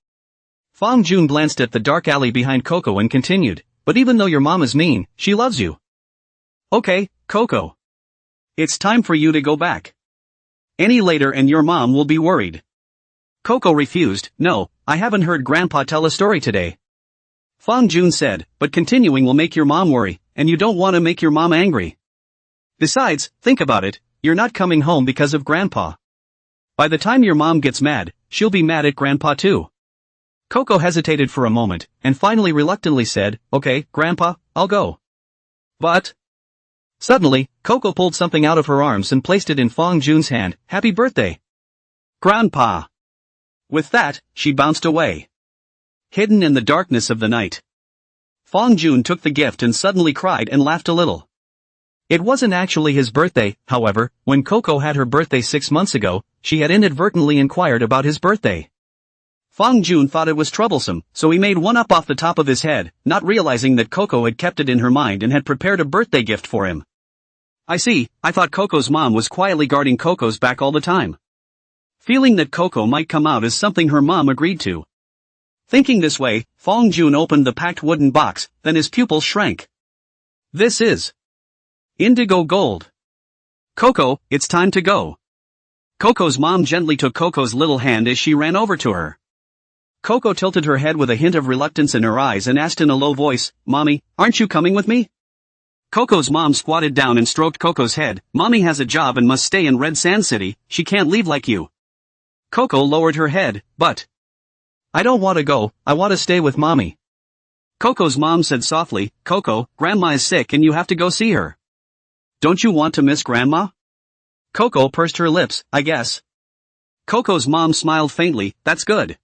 Fang Jun glanced at the dark alley behind Coco and continued, but even though your mom is mean, she loves you. Okay, Coco. It's time for you to go back. Any later and your mom will be worried. Coco refused, no, I haven't heard Grandpa tell a story today. Fang Jun said, but continuing will make your mom worry, and you don't want to make your mom angry. Besides, think about it, you're not coming home because of Grandpa. By the time your mom gets mad, she'll be mad at Grandpa too. Coco hesitated for a moment, and finally reluctantly said, okay, Grandpa, I'll go. But... Suddenly, Coco pulled something out of her arms and placed it in Fang Jun's hand. Happy birthday, Grandpa. With that, she bounced away. Hidden in the darkness of the night. Fang Jun took the gift and suddenly cried and laughed a little. It wasn't actually his birthday, however. When Coco had her birthday 6 months ago, she had inadvertently inquired about his birthday. Fang Jun thought it was troublesome, so he made one up off the top of his head, not realizing that Coco had kept it in her mind and had prepared a birthday gift for him. I see, I thought Coco's mom was quietly guarding Coco's back all the time. Feeling that Coco might come out as something her mom agreed to. Thinking this way, Fang Jun opened the packed wooden box, then his pupils shrank. This is indigo gold. Coco, it's time to go. Coco's mom gently took Coco's little hand as she ran over to her. Coco tilted her head with a hint of reluctance in her eyes and asked in a low voice, Mommy, aren't you coming with me? Coco's mom squatted down and stroked Coco's head. Mommy has a job and must stay in Red Sand City, she can't leave like you. Coco lowered her head, but... I don't want to go, I want to stay with Mommy. Coco's mom said softly, Coco, Grandma is sick and you have to go see her. Don't you want to miss Grandma? Coco pursed her lips, I guess. Coco's mom smiled faintly, that's good.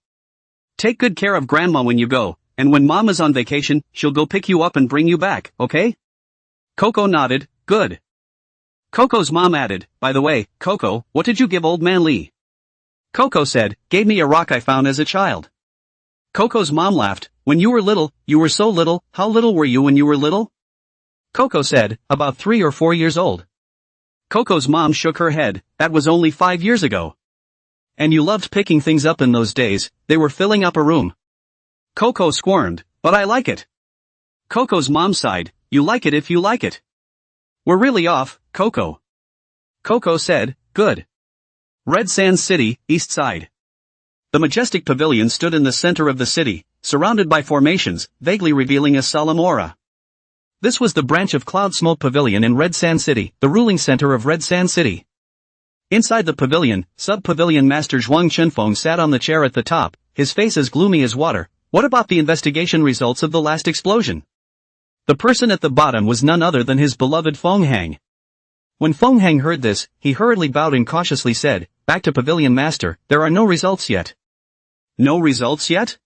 Take good care of Grandma when you go, and when Mom is on vacation, she'll go pick you up and bring you back, okay? Coco nodded, good. Coco's mom added, by the way, Coco, what did you give Old Man Lee? Coco said, gave me a rock I found as a child. Coco's mom laughed, when you were little, you were so little, how little were you when you were little? Coco said, about 3 or 4 years old. Coco's mom shook her head, that was only 5 years ago. And you loved picking things up in those days, they were filling up a room. Coco squirmed, but I like it. Coco's mom sighed, you like it if you like it. We're really off, Coco. Coco said, good. Red Sands City, East Side. The majestic pavilion stood in the center of the city, surrounded by formations, vaguely revealing a solemn aura. This was the branch of Cloud Smoke Pavilion in Red Sand City, the ruling center of Red Sand City. Inside the pavilion, Sub-Pavilion Master Yuan Shen sat on the chair at the top, his face as gloomy as water. What about the investigation results of the last explosion? The person at the bottom was none other than his beloved Fong Hang. When Fong Hang heard this, he hurriedly bowed and cautiously said, back to Pavilion Master, there are no results yet. No results yet?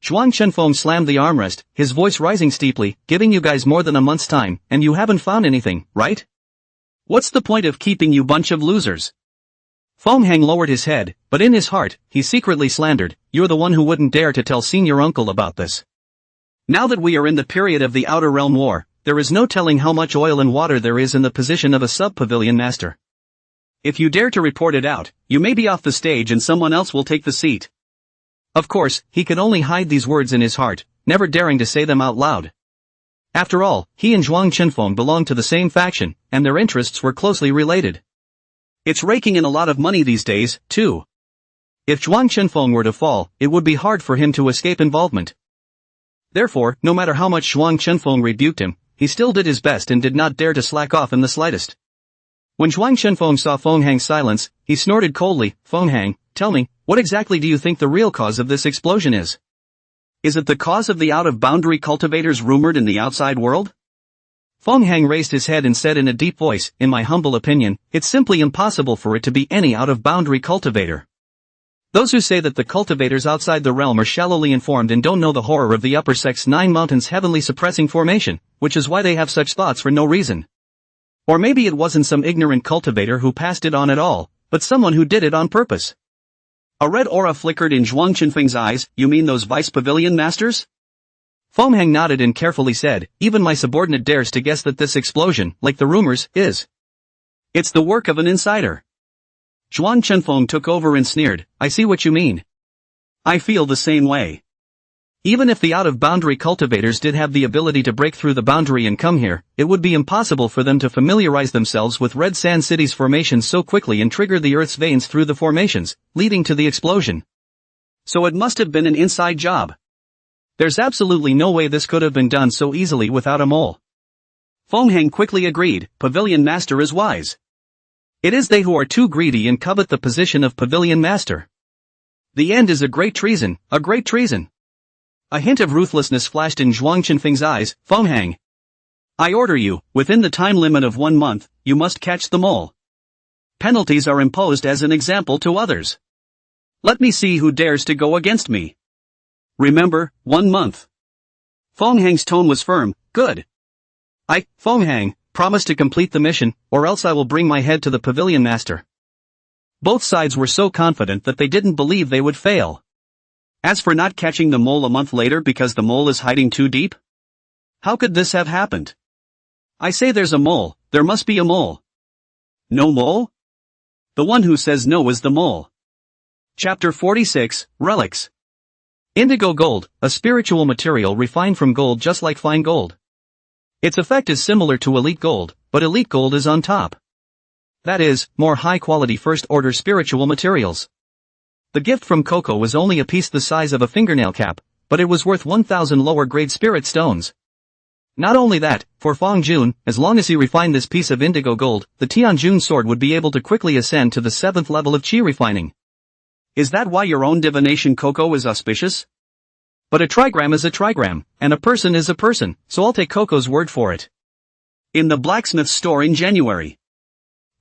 Yuan Shen slammed the armrest, his voice rising steeply, giving you guys more than a month's time, and you haven't found anything, right? What's the point of keeping you bunch of losers? Fong Hang lowered his head, but in his heart, he secretly slandered, you're the one who wouldn't dare to tell senior uncle about this. Now that we are in the period of the Outer Realm War, there is no telling how much oil and water there is in the position of a sub-pavilion master. If you dare to report it out, you may be off the stage and someone else will take the seat. Of course, he could only hide these words in his heart, never daring to say them out loud. After all, he and Zhuang Chenfeng belonged to the same faction, and their interests were closely related. It's raking in a lot of money these days, too. If Zhuang Chenfeng were to fall, it would be hard for him to escape involvement. Therefore, no matter how much Zhuang Chenfeng rebuked him, he still did his best and did not dare to slack off in the slightest. When Zhuang Chenfeng saw Fong Hang's silence, he snorted coldly, Fong Hang, tell me, what exactly do you think the real cause of this explosion is? Is it the cause of the out-of-boundary cultivators rumored in the outside world? Fong Hang raised his head and said in a deep voice, in my humble opinion, it's simply impossible for it to be any out-of-boundary cultivator. Those who say that the cultivators outside the realm are shallowly informed and don't know the horror of the upper sect's 9 mountains heavenly suppressing formation, which is why they have such thoughts for no reason. Or maybe it wasn't some ignorant cultivator who passed it on at all, but someone who did it on purpose. A red aura flickered in Zhuang Qinfeng's eyes. You mean those vice pavilion masters? Fong Hang nodded and carefully said, even my subordinate dares to guess that this explosion, like the rumors, is. It's the work of an insider. Zhuang Qinfeng took over and sneered, I see what you mean. I feel the same way. Even if the out-of-boundary cultivators did have the ability to break through the boundary and come here, it would be impossible for them to familiarize themselves with Red Sand City's formations so quickly and trigger the Earth's veins through the formations, leading to the explosion. So it must have been an inside job. There's absolutely no way this could have been done so easily without a mole. Fong Hang quickly agreed, Pavilion Master is wise. It is they who are too greedy and covet the position of Pavilion Master. The end is a great treason, a great treason. A hint of ruthlessness flashed in Zhuang Qinfeng's eyes. Fong Hang. I order you, within the time limit of 1 month, you must catch the mole. Penalties are imposed as an example to others. Let me see who dares to go against me. Remember, 1 month. Fong Hang's tone was firm. Good. I, Fong Hang, promise to complete the mission, or else I will bring my head to the Pavilion Master. Both sides were so confident that they didn't believe they would fail. As for not catching the mole a month later because the mole is hiding too deep? How could this have happened? I say there's a mole, there must be a mole. No mole? The one who says no is the mole. Chapter 46, Relics. Indigo gold, a spiritual material refined from gold just like fine gold. Its effect is similar to elite gold, but elite gold is on top. That is, more high-quality first-order spiritual materials. The gift from Coco was only a piece the size of a fingernail cap, but it was worth 1,000 lower-grade spirit stones. Not only that, for Fong Jun, as long as he refined this piece of indigo gold, the Tianjun sword would be able to quickly ascend to the 7th level of qi refining. Is that why your own divination Coco is auspicious? But a trigram is a trigram, and a person is a person, so I'll take Coco's word for it. In the blacksmith's store in January.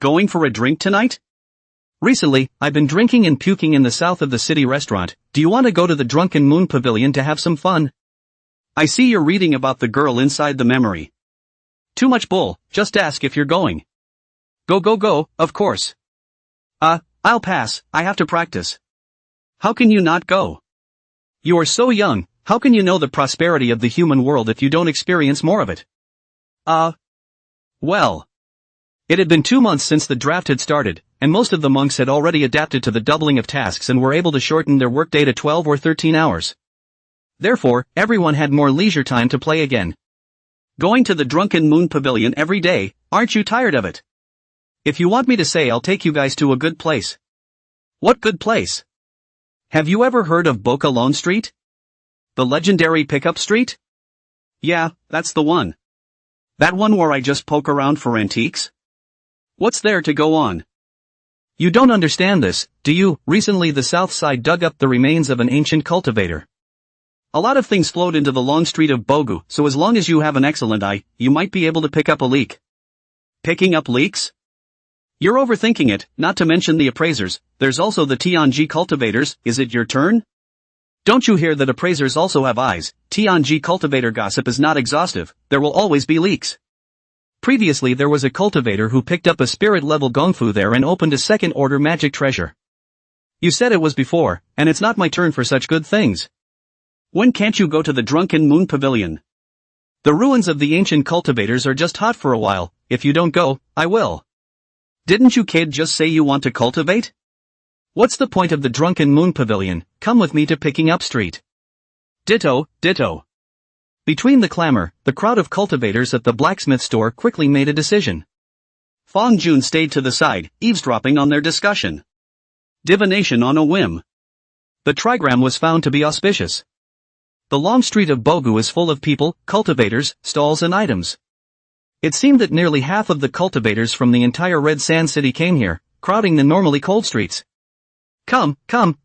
Going for a drink tonight? Recently, I've been drinking and puking in the south of the city restaurant. Do you want to go to the Drunken Moon Pavilion to have some fun? I see you're reading about the girl inside the memory. Too much bull, just ask if you're going. Go, of course. I'll pass, I have to practice. How can you not go? You are so young, how can you know the prosperity of the human world if you don't experience more of it? Well. It had been 2 months since the draft had started, and most of the monks had already adapted to the doubling of tasks and were able to shorten their workday to 12 or 13 hours. Therefore, everyone had more leisure time to play again. Going to the Drunken Moon Pavilion every day, aren't you tired of it? If you want me to say, I'll take you guys to a good place. What good place? Have you ever heard of Boca Lone Street? The legendary pickup street? Yeah, that's the one. That one where I just poke around for antiques? What's there to go on? You don't understand this, do you? Recently the south side dug up the remains of an ancient cultivator. A lot of things flowed into the long street of Bogu, so as long as you have an excellent eye, you might be able to pick up a leak. Picking up leaks? You're overthinking it, not to mention the appraisers. There's also the Tianji cultivators. Is it your turn? Don't you hear that appraisers also have eyes? Tianji cultivator gossip is not exhaustive, there will always be leaks. Previously there was a cultivator who picked up a spirit-level gongfu there and opened a second-order magic treasure. You said it was before, and it's not my turn for such good things. When can't you go to the Drunken Moon Pavilion? The ruins of the ancient cultivators are just hot for a while. If you don't go, I will. Didn't you kid just say you want to cultivate? What's the point of the Drunken Moon Pavilion? Come with me to Picking Up Street. Ditto. Between the clamor, the crowd of cultivators at the blacksmith store quickly made a decision. Fong Jun stayed to the side, eavesdropping on their discussion. Divination on a whim. The trigram was found to be auspicious. The long street of Bogu is full of people, cultivators, stalls and items. It seemed that nearly half of the cultivators from the entire Red Sand City came here, crowding the normally cold streets. Come,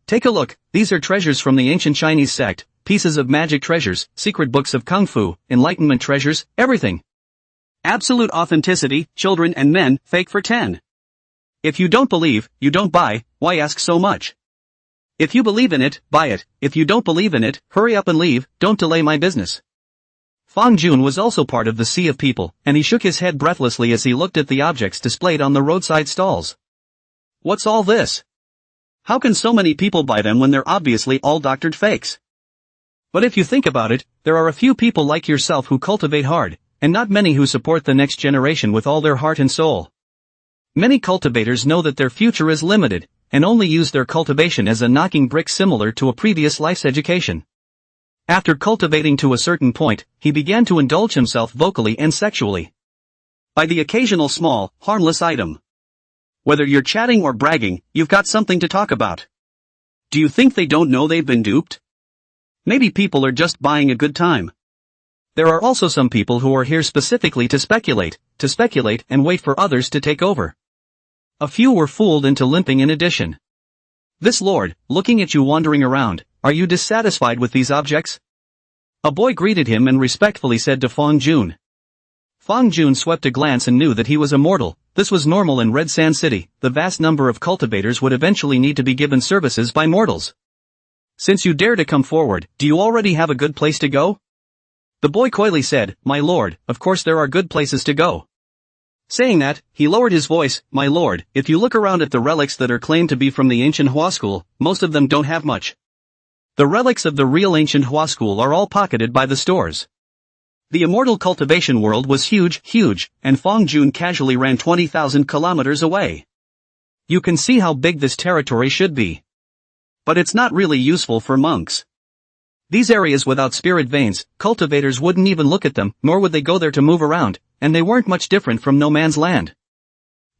take a look, these are treasures from the ancient Chinese sect. Pieces of magic treasures, secret books of kung fu, enlightenment treasures, everything. Absolute authenticity, children and men, fake for 10. If you don't believe, you don't buy, why ask so much? If you believe in it, buy it, if you don't believe in it, hurry up and leave, don't delay my business. Fang Jun was also part of the sea of people, and he shook his head breathlessly as he looked at the objects displayed on the roadside stalls. What's all this? How can so many people buy them when they're obviously all doctored fakes? But if you think about it, there are a few people like yourself who cultivate hard, and not many who support the next generation with all their heart and soul. Many cultivators know that their future is limited, and only use their cultivation as a knocking brick similar to a previous life's education. After cultivating to a certain point, he began to indulge himself vocally and sexually. By the occasional small, harmless item. Whether you're chatting or bragging, you've got something to talk about. Do you think they don't know they've been duped? Maybe people are just buying a good time. There are also some people who are here specifically to speculate and wait for others to take over. A few were fooled into limping in addition. This lord, looking at you wandering around, are you dissatisfied with these objects? A boy greeted him and respectfully said to Fang Jun. Fang Jun swept a glance and knew that he was a mortal. This was normal in Red Sand City. The vast number of cultivators would eventually need to be given services by mortals. Since you dare to come forward, do you already have a good place to go? The boy coyly said, my lord, of course there are good places to go. Saying that, he lowered his voice, my lord, if you look around at the relics that are claimed to be from the ancient Hua school, most of them don't have much. The relics of the real ancient Hua school are all pocketed by the stores. The immortal cultivation world was huge, and Fang Jun casually ran 20,000 kilometers away. You can see how big this territory should be. But it's not really useful for monks. These areas without spirit veins, cultivators wouldn't even look at them, nor would they go there to move around, and they weren't much different from no man's land.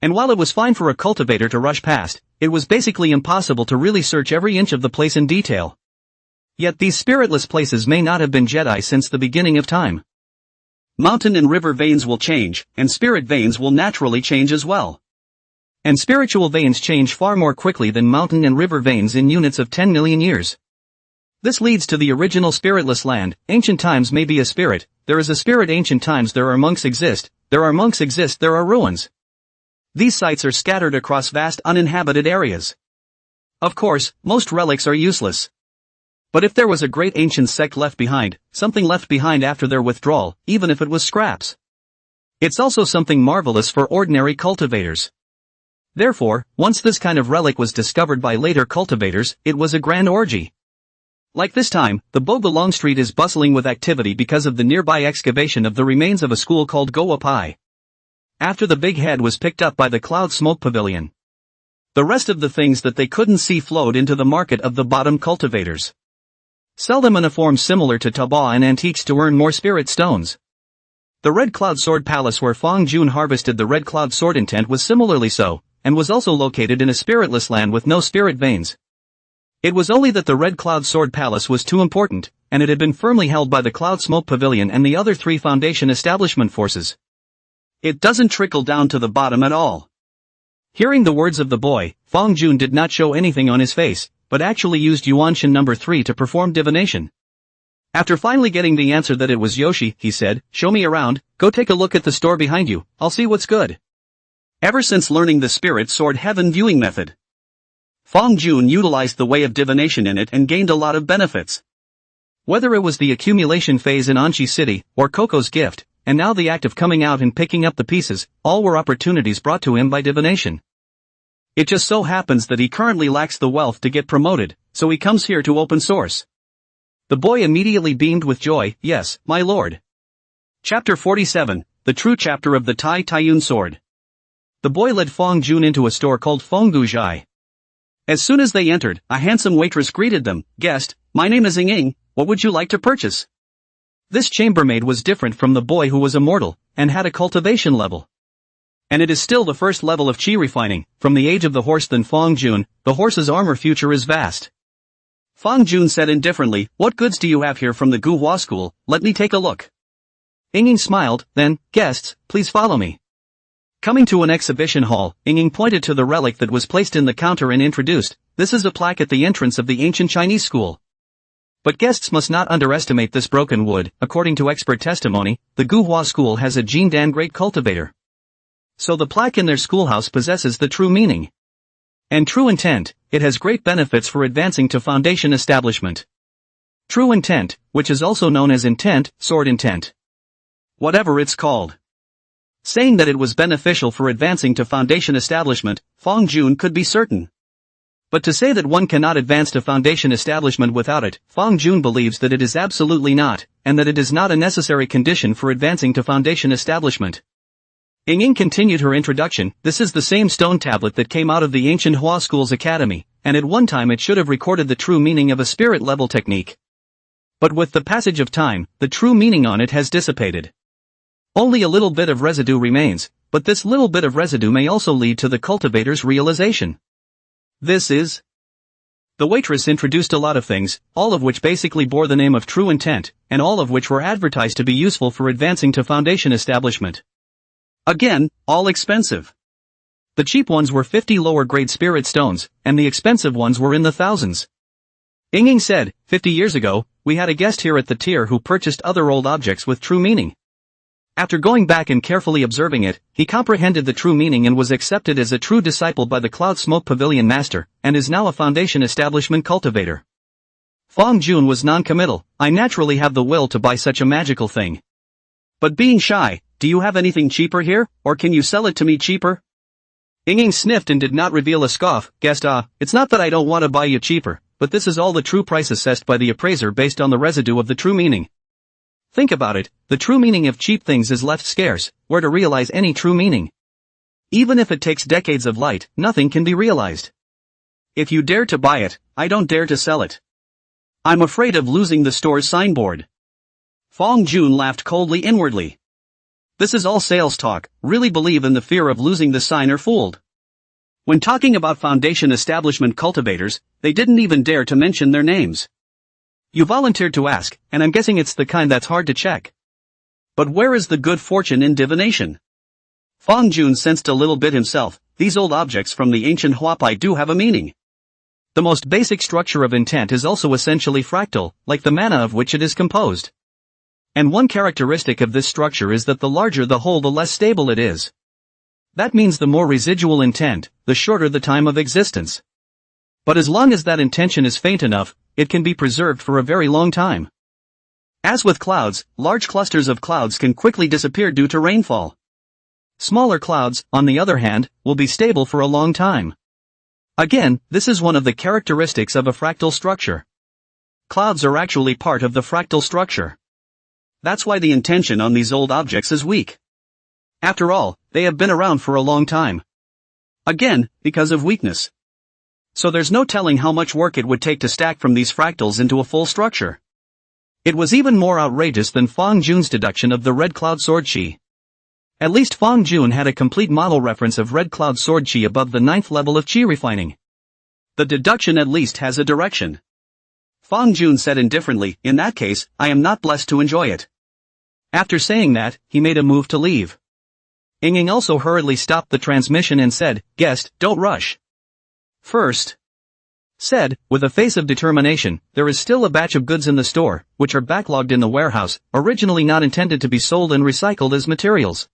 And while it was fine for a cultivator to rush past, it was basically impossible to really search every inch of the place in detail. Yet these spiritless places may not have been Jedi since the beginning of time. Mountain and river veins will change, and spirit veins will naturally change as well. And spiritual veins change far more quickly than mountain and river veins in units of 10 million years. This leads to the original spiritless land. Ancient times may be a spirit, there is a spirit. Ancient times there are monks exist, there are monks exist, there are ruins. These sites are scattered across vast uninhabited areas. Of course, most relics are useless. But if there was a great ancient sect left behind, something left behind after their withdrawal, even if it was scraps, it's also something marvelous for ordinary cultivators. Therefore, once this kind of relic was discovered by later cultivators, it was a grand orgy. Like this time, the Boga Long Street is bustling with activity because of the nearby excavation of the remains of a school called Goa Pai. After the big head was picked up by the Cloud Smoke Pavilion, the rest of the things that they couldn't see flowed into the market of the bottom cultivators. Sell them in a form similar to taba and antiques to earn more spirit stones. The Red Cloud Sword Palace where Fang Jun harvested the Red Cloud Sword intent was similarly so, and was also located in a spiritless land with no spirit veins. It was only that the Red Cloud Sword Palace was too important, and it had been firmly held by the Cloud Smoke Pavilion and the other 3 Foundation establishment forces. It doesn't trickle down to the bottom at all. Hearing the words of the boy, Fang Jun did not show anything on his face, but actually used Yuan Shen number 3 to perform divination. After finally getting the answer that it was Yoshi, he said, show me around, go take a look at the store behind you, I'll see what's good. Ever since learning the Spirit Sword Heaven viewing method, Fang Jun utilized the way of divination in it and gained a lot of benefits. Whether it was the accumulation phase in Anchi City, or Coco's gift, and now the act of coming out and picking up the pieces, all were opportunities brought to him by divination. It just so happens that he currently lacks the wealth to get promoted, so he comes here to open source. The boy immediately beamed with joy, yes, my lord. Chapter 47, the true chapter of the Tai Taiyun sword. The boy led Fang Jun into a store called Feng Guzhai. As soon as they entered, a handsome waitress greeted them, guest, my name is Ying, what would you like to purchase? This chambermaid was different from the boy who was immortal, and had a cultivation level. And it is still the first level of chi refining, from the age of the horse than Fang Jun, the horse's armor future is vast. Fang Jun said indifferently, what goods do you have here from the Guhua school, let me take a look. Ying smiled, then, guests, please follow me. Coming to an exhibition hall, Ying pointed to the relic that was placed in the counter and introduced, this is a plaque at the entrance of the ancient Chinese school. But guests must not underestimate this broken wood. According to expert testimony, the Guhua school has a Jindan great cultivator. So the plaque in their schoolhouse possesses the true meaning and true intent. It has great benefits for advancing to foundation establishment. True intent, which is also known as intent, sword intent. Whatever it's called. Saying that it was beneficial for advancing to foundation establishment, Fong Jun could be certain. But to say that one cannot advance to foundation establishment without it, Fong Jun believes that it is absolutely not, and that it is not a necessary condition for advancing to foundation establishment. Ying continued her introduction. This is the same stone tablet that came out of the ancient Hua School's academy, and at one time it should have recorded the true meaning of a spirit level technique. But with the passage of time, the true meaning on it has dissipated. Only a little bit of residue remains, but this little bit of residue may also lead to the cultivator's realization. This is. The waitress introduced a lot of things, all of which basically bore the name of true intent, and all of which were advertised to be useful for advancing to foundation establishment. Again, all expensive. The cheap ones were 50 lower grade spirit stones, and the expensive ones were in the thousands. Ying said, 50 years ago, we had a guest here at the tier who purchased other old objects with true meaning. After going back and carefully observing it, he comprehended the true meaning and was accepted as a true disciple by the Cloud Smoke Pavilion master, and is now a foundation establishment cultivator. Fong Jun was non-committal. I naturally have the will to buy such a magical thing. But being shy, do you have anything cheaper here, or can you sell it to me cheaper? Ying sniffed and did not reveal a scoff. Guest, it's not that I don't want to buy you cheaper, but this is all the true price assessed by the appraiser based on the residue of the true meaning. Think about it, the true meaning of cheap things is left scarce, where to realize any true meaning. Even if it takes decades of light, nothing can be realized. If you dare to buy it, I don't dare to sell it. I'm afraid of losing the store's signboard. Fong Jun laughed coldly inwardly. This is all sales talk. Really believe in the fear of losing the sign or fooled. When talking about foundation establishment cultivators, they didn't even dare to mention their names. You volunteered to ask, and I'm guessing it's the kind that's hard to check. But where is the good fortune in divination? Fong Jun sensed a little bit himself. These old objects from the ancient Huapai do have a meaning. The most basic structure of intent is also essentially fractal, like the mana of which it is composed. And one characteristic of this structure is that the larger the whole, the less stable it is. That means the more residual intent, the shorter the time of existence. But as long as that intention is faint enough, it can be preserved for a very long time. As with clouds, large clusters of clouds can quickly disappear due to rainfall. Smaller clouds, on the other hand, will be stable for a long time. Again, this is one of the characteristics of a fractal structure. Clouds are actually part of the fractal structure. That's why the intention on these old objects is weak. After all, they have been around for a long time. Again, because of weakness. So there's no telling how much work it would take to stack from these fractals into a full structure. It was even more outrageous than Fong Jun's deduction of the Red Cloud Sword Chi. At least Fong Jun had a complete model reference of Red Cloud Sword Chi above the 9th level of Chi refining. The deduction at least has a direction. Fong Jun said indifferently, in that case, I am not blessed to enjoy it. After saying that, he made a move to leave. Ying also hurriedly stopped the transmission and said, guest, don't rush. First, said, with a face of determination, there is still a batch of goods in the store, which are backlogged in the warehouse, originally not intended to be sold and recycled as materials.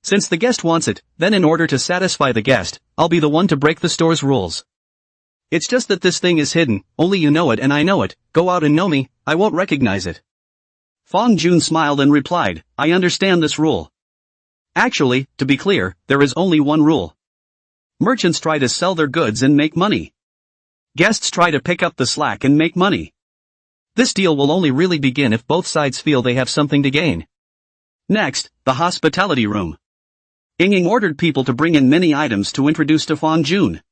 Since the guest wants it, then in order to satisfy the guest, I'll be the one to break the store's rules. It's just that this thing is hidden, only you know it and I know it. Go out and know me, I won't recognize it. Fong Jun smiled and replied, I understand this rule. Actually, to be clear, there is only one rule. Merchants try to sell their goods and make money. Guests try to pick up the slack and make money. This deal will only really begin if both sides feel they have something to gain. Next, the hospitality room. Ying ordered people to bring in many items to introduce to Fong Jun.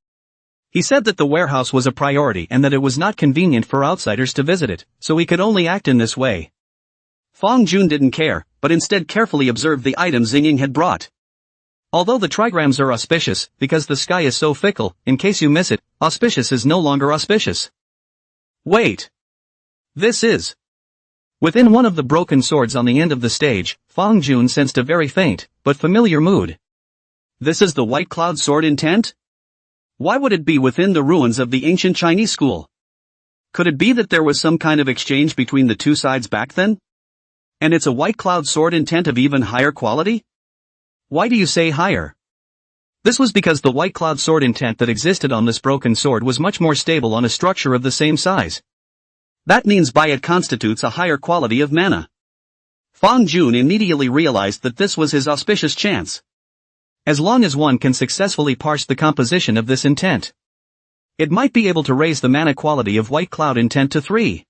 He said that the warehouse was a priority and that it was not convenient for outsiders to visit it, so he could only act in this way. Fong Jun didn't care, but instead carefully observed the items Ying had brought. Although the trigrams are auspicious, because the sky is so fickle, in case you miss it, auspicious is no longer auspicious. Wait. This is. Within one of the broken swords on the end of the stage, Fong Jun sensed a very faint, but familiar mood. This is the White Cloud Sword intent? Why would it be within the ruins of the ancient Chinese school? Could it be that there was some kind of exchange between the two sides back then? And it's a white cloud sword intent of even higher quality? Why do you say higher? This was because the white cloud sword intent that existed on this broken sword was much more stable on a structure of the same size. That means by it constitutes a higher quality of mana. Fang Jun immediately realized that this was his auspicious chance. As long as one can successfully parse the composition of this intent, it might be able to raise the mana quality of white cloud intent to 3.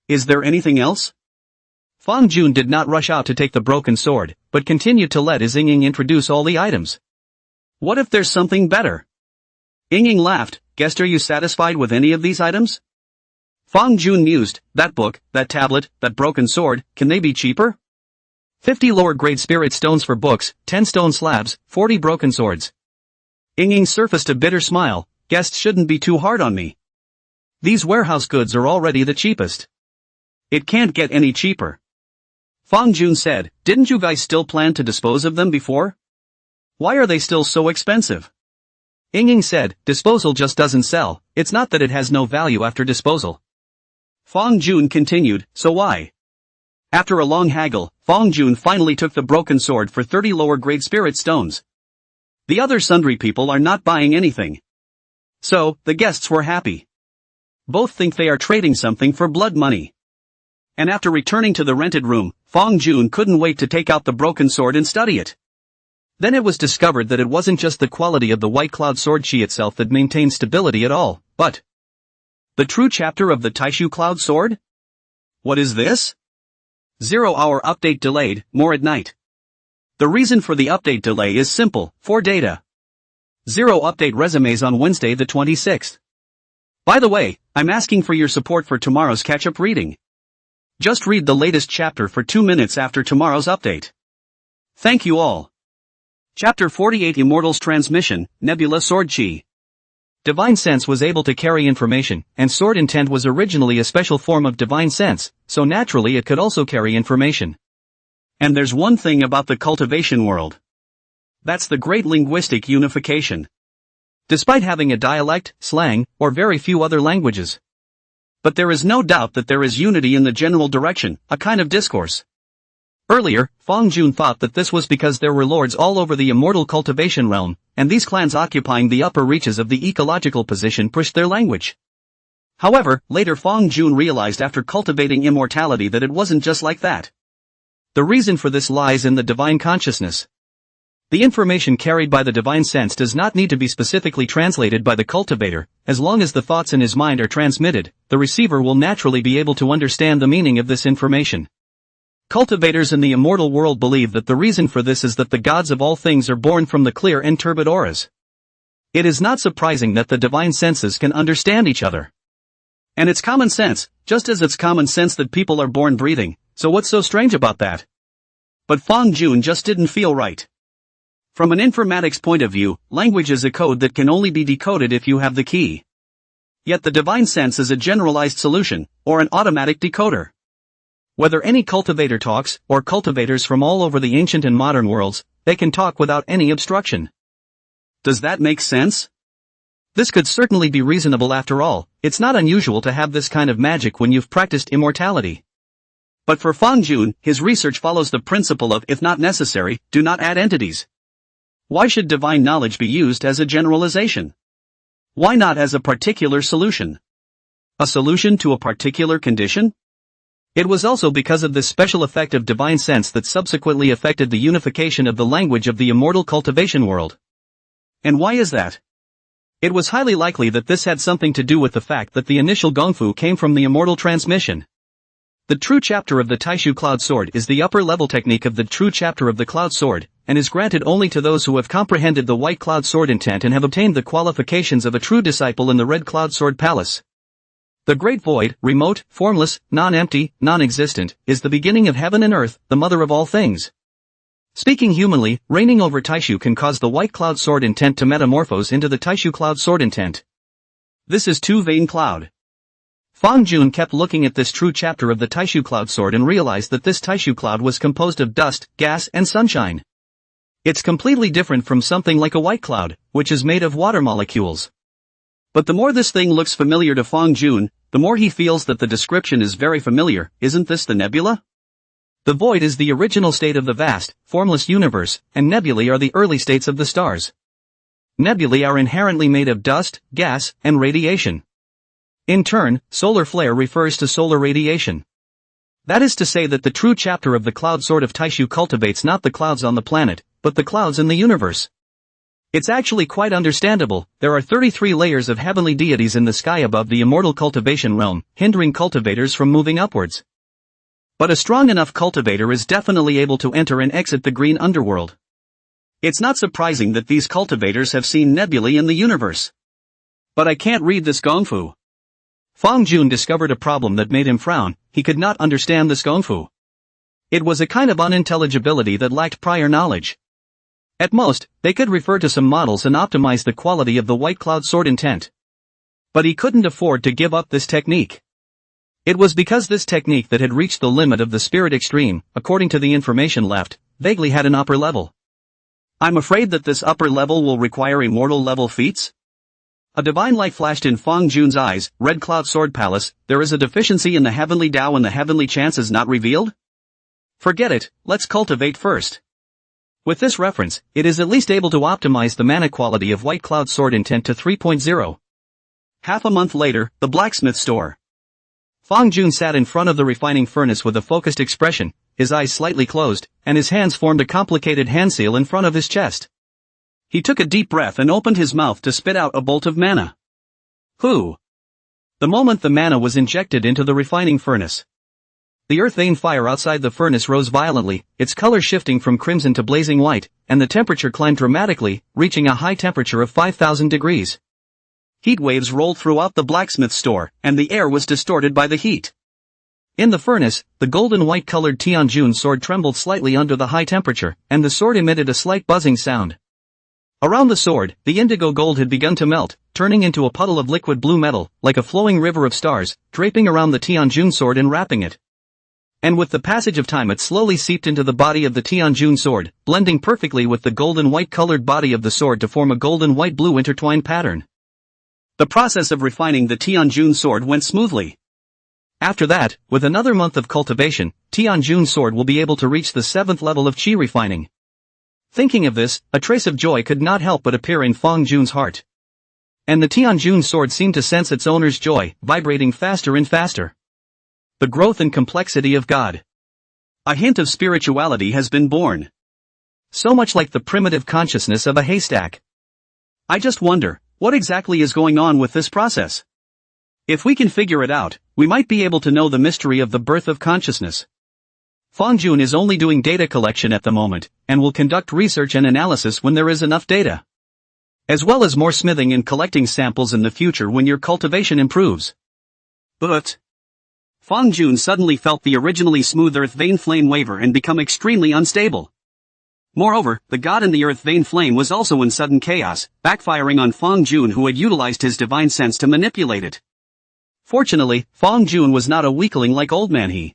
Is there anything else? Fang Jun did not rush out to take the broken sword, but continued to let his Ying introduce all the items. What if there's something better? Ying laughed. Guest, are you satisfied with any of these items? Fang Jun mused, that book, that tablet, that broken sword, can they be cheaper? 50 lower grade spirit stones for books, 10 stone slabs, 40 broken swords. Ying surfaced a bitter smile. Guests shouldn't be too hard on me. These warehouse goods are already the cheapest. It can't get any cheaper. Fang Jun said, didn't you guys still plan to dispose of them before? Why are they still so expensive? Ying said, disposal just doesn't sell, it's not that it has no value after disposal. Fang Jun continued, so why? After a long haggle, Fang Jun finally took the broken sword for 30 lower grade spirit stones. The other sundry people are not buying anything. So, the guests were happy. Both think they are trading something for blood money. And after returning to the rented room, Fang Jun couldn't wait to take out the broken sword and study it. Then it was discovered that it wasn't just the quality of the white cloud sword chi itself that maintained stability at all, but the true chapter of the Taishu cloud sword? What is this? 0-hour update delayed, more at night. The reason for the update delay is simple, for data. 0 update resumes on Wednesday the 26th. By the way, I'm asking for your support for tomorrow's catch-up reading. Just read the latest chapter for 2 minutes after tomorrow's update. Thank you all. Chapter 48 Immortal's Transmission, Nebula Sword Chi. Divine Sense was able to carry information, and Sword Intent was originally a special form of Divine Sense, so naturally it could also carry information. And there's one thing about the cultivation world. That's the great linguistic unification. Despite having a dialect, slang, or very few other languages. But there is no doubt that there is unity in the general direction, a kind of discourse. Earlier, Fang Jun thought that this was because there were lords all over the immortal cultivation realm, and these clans occupying the upper reaches of the ecological position pushed their language. However, later Fang Jun realized after cultivating immortality that it wasn't just like that. The reason for this lies in the divine consciousness. The information carried by the divine sense does not need to be specifically translated by the cultivator, as long as the thoughts in his mind are transmitted, the receiver will naturally be able to understand the meaning of this information. Cultivators in the immortal world believe that the reason for this is that the gods of all things are born from the clear and turbid auras. It is not surprising that the divine senses can understand each other. And it's common sense, just as it's common sense that people are born breathing, so what's so strange about that? But Fang Jun just didn't feel right. From an informatics point of view, language is a code that can only be decoded if you have the key. Yet the divine sense is a generalized solution, or an automatic decoder. Whether any cultivator talks, or cultivators from all over the ancient and modern worlds, they can talk without any obstruction. Does that make sense? This could certainly be reasonable after all, it's not unusual to have this kind of magic when you've practiced immortality. But for Fang Jun, his research follows the principle of if not necessary, do not add entities. Why should divine knowledge be used as a generalization? Why not as a particular solution? A solution to a particular condition? It was also because of this special effect of divine sense that subsequently affected the unification of the language of the immortal cultivation world. And why is that? It was highly likely that this had something to do with the fact that the initial gongfu came from the immortal transmission. The true chapter of the Taishu Cloud Sword is the upper level technique of the true chapter of the Cloud Sword, and is granted only to those who have comprehended the White Cloud Sword intent and have obtained the qualifications of a true disciple in the Red Cloud Sword Palace. The Great Void, remote, formless, non-empty, non-existent, is the beginning of heaven and earth, the mother of all things. Speaking humanly, reigning over Taishu can cause the White Cloud Sword intent to metamorphose into the Taishu Cloud Sword intent. This is too vain cloud. Fang Jun kept looking at this true chapter of the Taishu Cloud Sword and realized that this Taishu cloud was composed of dust, gas, and sunshine. It's completely different from something like a white cloud, which is made of water molecules. But the more this thing looks familiar to Fang Jun, the more he feels that the description is very familiar. Isn't this the nebula? The void is the original state of the vast, formless universe, and nebulae are the early states of the stars. Nebulae are inherently made of dust, gas, and radiation. In turn, solar flare refers to solar radiation. That is to say that the true chapter of the cloud sword of Taishu cultivates not the clouds on the planet, but the clouds in the universe. It's actually quite understandable. There are 33 layers of heavenly deities in the sky above the immortal cultivation realm, hindering cultivators from moving upwards. But a strong enough cultivator is definitely able to enter and exit the green underworld. It's not surprising that these cultivators have seen nebulae in the universe. But I can't read this gongfu. Fang Jun discovered a problem that made him frown. He could not understand this gongfu. It was a kind of unintelligibility that lacked prior knowledge. At most, they could refer to some models and optimize the quality of the white cloud sword intent. But he couldn't afford to give up this technique. It was because this technique that had reached the limit of the spirit extreme, according to the information left, vaguely had an upper level. I'm afraid that this upper level will require immortal level feats? A divine light flashed in Fang Jun's eyes. Red Cloud Sword Palace, there is a deficiency in the heavenly Tao and the heavenly chance is not revealed? Forget it, let's cultivate first. With this reference, it is at least able to optimize the mana quality of White Cloud Sword intent to 3.0. Half a month later, the blacksmith store. Fang Jun sat in front of the refining furnace with a focused expression, his eyes slightly closed, and his hands formed a complicated hand seal in front of his chest. He took a deep breath and opened his mouth to spit out a bolt of mana. Whoo! The moment the mana was injected into the refining furnace, the earth vein fire outside the furnace rose violently, its color shifting from crimson to blazing white, and the temperature climbed dramatically, reaching a high temperature of 5,000 degrees. Heat waves rolled throughout the blacksmith store, and the air was distorted by the heat. In the furnace, the golden white-colored Tianjun sword trembled slightly under the high temperature, and the sword emitted a slight buzzing sound. Around the sword, the indigo gold had begun to melt, turning into a puddle of liquid blue metal, like a flowing river of stars, draping around the Tianjun sword and wrapping it. And with the passage of time it slowly seeped into the body of the Tianjun sword, blending perfectly with the golden white-colored body of the sword to form a golden white-blue intertwined pattern. The process of refining the Tianjun sword went smoothly. After that, with another month of cultivation, Tianjun sword will be able to reach the 7th level of qi refining. Thinking of this, a trace of joy could not help but appear in Fang Jun's heart. And the Tianjun sword seemed to sense its owner's joy, vibrating faster and faster. The growth and complexity of God. A hint of spirituality has been born. So much like the primitive consciousness of a haystack. I just wonder, what exactly is going on with this process? If we can figure it out, we might be able to know the mystery of the birth of consciousness. Fang Jun is only doing data collection at the moment, and will conduct research and analysis when there is enough data. As well as more smithing and collecting samples in the future when your cultivation improves. But Fang Jun suddenly felt the originally smooth earth vein flame waver and become extremely unstable. Moreover, the god in the earth vein flame was also in sudden chaos, backfiring on Fang Jun who had utilized his divine sense to manipulate it. Fortunately, Fang Jun was not a weakling like old man he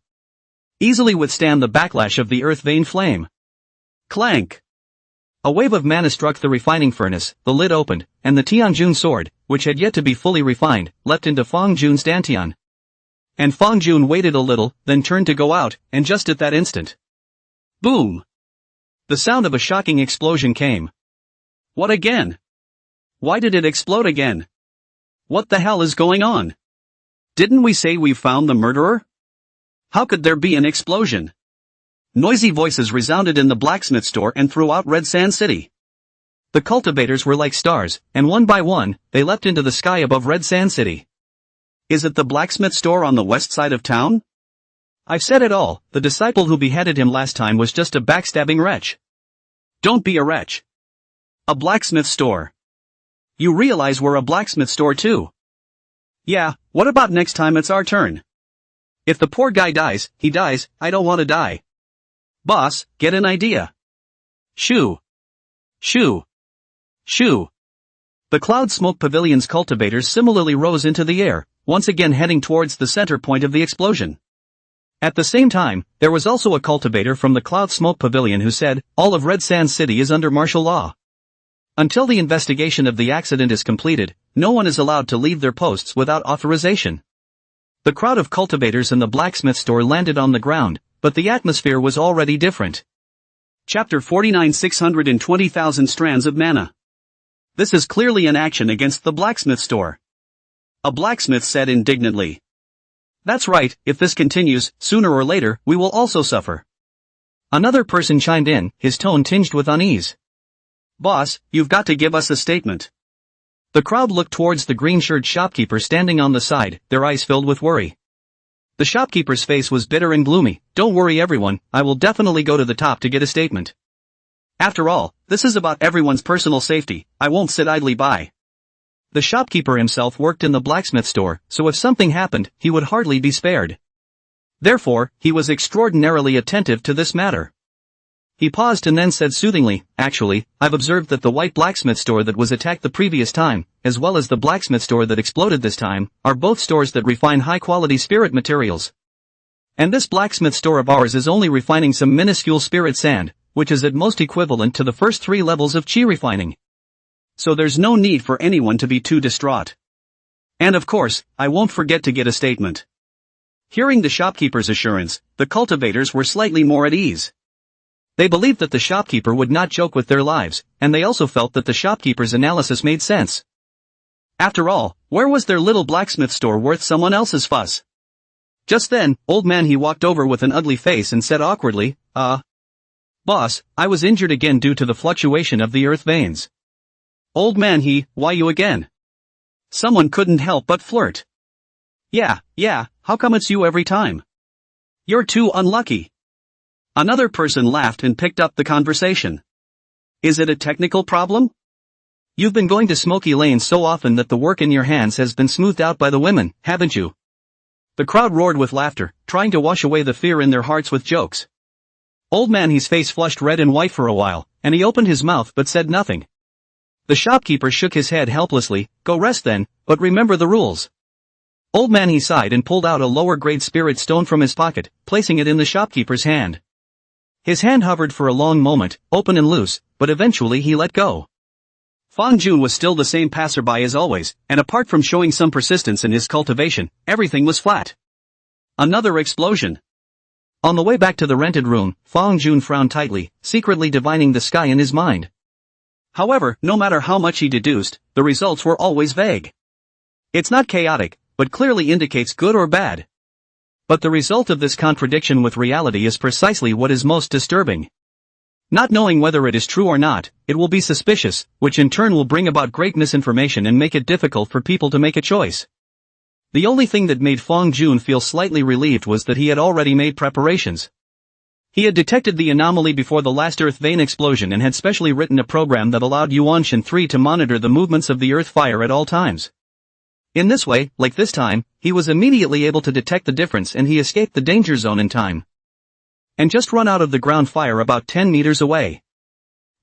easily withstand the backlash of the earth vein flame. Clank! A wave of mana struck the refining furnace, the lid opened, and the Tianjun sword, which had yet to be fully refined, leapt into Fang Jun's dantian. And Fang Jun waited a little, then turned to go out, and just at that instant. Boom! The sound of a shocking explosion came. What again? Why did it explode again? What the hell is going on? Didn't we say we've found the murderer? How could there be an explosion? Noisy voices resounded in the blacksmith store and throughout Red Sand City. The cultivators were like stars, and one by one, they leapt into the sky above Red Sand City. Is it the blacksmith store on the west side of town? I've said it all, the disciple who beheaded him last time was just a backstabbing wretch. Don't be a wretch. A blacksmith store. You realize we're a blacksmith store too. Yeah, what about next time it's our turn? If the poor guy dies, he dies, I don't want to die. Boss, get an idea. Shoo. Shoo. Shoo. The cloud smoke pavilion's cultivators similarly rose into the air, once again heading towards the center point of the explosion. At the same time, there was also a cultivator from the Cloud Smoke Pavilion who said, all of Red Sand City is under martial law. Until the investigation of the accident is completed, no one is allowed to leave their posts without authorization. The crowd of cultivators in the blacksmith store landed on the ground, but the atmosphere was already different. Chapter 49 620,000 strands of mana. This is clearly an action against the blacksmith store. A blacksmith said indignantly. That's right, if this continues, sooner or later, we will also suffer. Another person chimed in, his tone tinged with unease. Boss, you've got to give us a statement. The crowd looked towards the green-shirted shopkeeper standing on the side, their eyes filled with worry. The shopkeeper's face was bitter and gloomy. Don't worry everyone, I will definitely go to the top to get a statement. After all, this is about everyone's personal safety, I won't sit idly by. The shopkeeper himself worked in the blacksmith store, so if something happened, he would hardly be spared. Therefore, he was extraordinarily attentive to this matter. He paused and then said soothingly, actually, I've observed that the white blacksmith store that was attacked the previous time, as well as the blacksmith store that exploded this time, are both stores that refine high-quality spirit materials. And this blacksmith store of ours is only refining some minuscule spirit sand, which is at most equivalent to the first 3 levels of chi refining. So there's no need for anyone to be too distraught. And of course, I won't forget to get a statement. Hearing the shopkeeper's assurance, the cultivators were slightly more at ease. They believed that the shopkeeper would not joke with their lives, and they also felt that the shopkeeper's analysis made sense. After all, where was their little blacksmith store worth someone else's fuss? Just then, old man he walked over with an ugly face and said awkwardly, Boss, I was injured again due to the fluctuation of the earth veins. Old man he, why you again? Someone couldn't help but flirt. Yeah, how come it's you every time? You're too unlucky. Another person laughed and picked up the conversation. Is it a technical problem? You've been going to Smoky Lane so often that the work in your hands has been smoothed out by the women, haven't you? The crowd roared with laughter, trying to wash away the fear in their hearts with jokes. Old man his face flushed red and white for a while, and he opened his mouth but said nothing. The shopkeeper shook his head helplessly, go rest then, but remember the rules. Old man he sighed and pulled out a lower-grade spirit stone from his pocket, placing it in the shopkeeper's hand. His hand hovered for a long moment, open and loose, but eventually he let go. Fang Jun was still the same passerby as always, and apart from showing some persistence in his cultivation, everything was flat. Another explosion. On the way back to the rented room, Fang Jun frowned tightly, secretly divining the sky in his mind. However, no matter how much he deduced, the results were always vague. It's not chaotic, but clearly indicates good or bad. But the result of this contradiction with reality is precisely what is most disturbing. Not knowing whether it is true or not, it will be suspicious, which in turn will bring about great misinformation and make it difficult for people to make a choice. The only thing that made Fang Jun feel slightly relieved was that he had already made preparations. He had detected the anomaly before the last earth vein explosion and had specially written a program that allowed Yuan Shen 3 to monitor the movements of the earth fire at all times. In this way, like this time, he was immediately able to detect the difference and he escaped the danger zone in time. And just run out of the ground fire about 10 meters away.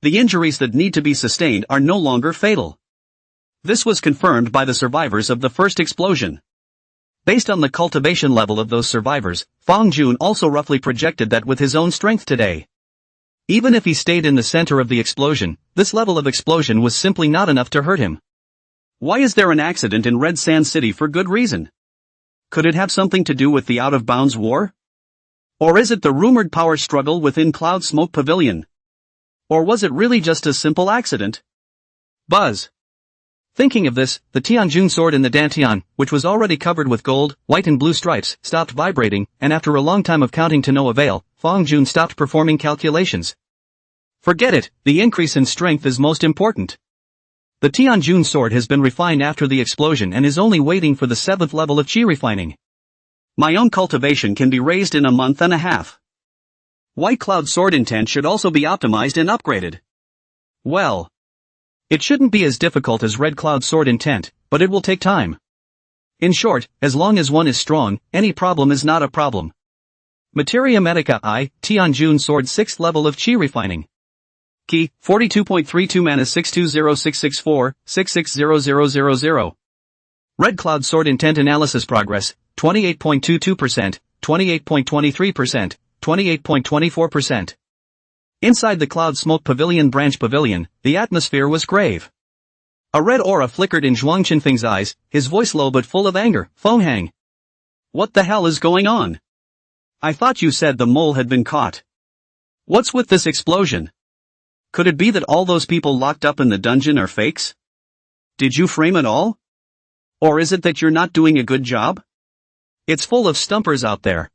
The injuries that need to be sustained are no longer fatal. This was confirmed by the survivors of the first explosion. Based on the cultivation level of those survivors, Fang Jun also roughly projected that with his own strength today. Even if he stayed in the center of the explosion, this level of explosion was simply not enough to hurt him. Why is there an accident in Red Sand City for good reason? Could it have something to do with the out-of-bounds war? Or is it the rumored power struggle within Cloud Smoke Pavilion? Or was it really just a simple accident? Buzz. Thinking of this, the Tianjun sword in the dantian, which was already covered with gold, white and blue stripes, stopped vibrating, and after a long time of counting to no avail, Fang Jun stopped performing calculations. Forget it, the increase in strength is most important. The Tianjun sword has been refined after the explosion and is only waiting for the 7th level of chi refining. My own cultivation can be raised in a month and a half. White Cloud sword intent should also be optimized and upgraded. Well, it shouldn't be as difficult as Red Cloud sword intent, but it will take time. In short, as long as one is strong, any problem is not a problem. Materia Medica I, Tianjun sword 6th level of chi refining. Key, 42.32 mana 620664, 660000. Red Cloud sword intent analysis progress, 28.22%, 28.23%, 28.24%. Inside the Cloud Smoke Pavilion branch pavilion, the atmosphere was grave. A red aura flickered in Zhuang Qinfeng's eyes, his voice low but full of anger, Feng Hang. What the hell is going on? I thought you said the mole had been caught. What's with this explosion? Could it be that all those people locked up in the dungeon are fakes? Did you frame it all? Or is it that you're not doing a good job? It's full of stumpers out there.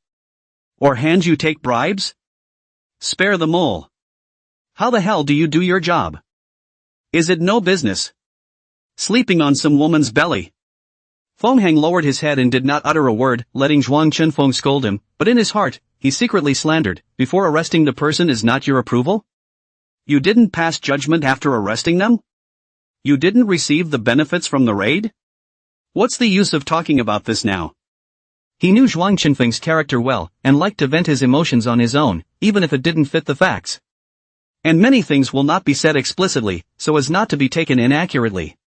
Or hand you take bribes? Spare the mole. How the hell do you do your job? Is it no business? Sleeping on some woman's belly. Fong Hang lowered his head and did not utter a word, letting Zhuang Chenfeng scold him, but in his heart, he secretly slandered, before arresting the person is not your approval? You didn't pass judgment after arresting them? You didn't receive the benefits from the raid? What's the use of talking about this now? He knew Zhuang Chenfeng's character well, and liked to vent his emotions on his own, even if it didn't fit the facts. And many things will not be said explicitly, so as not to be taken inaccurately.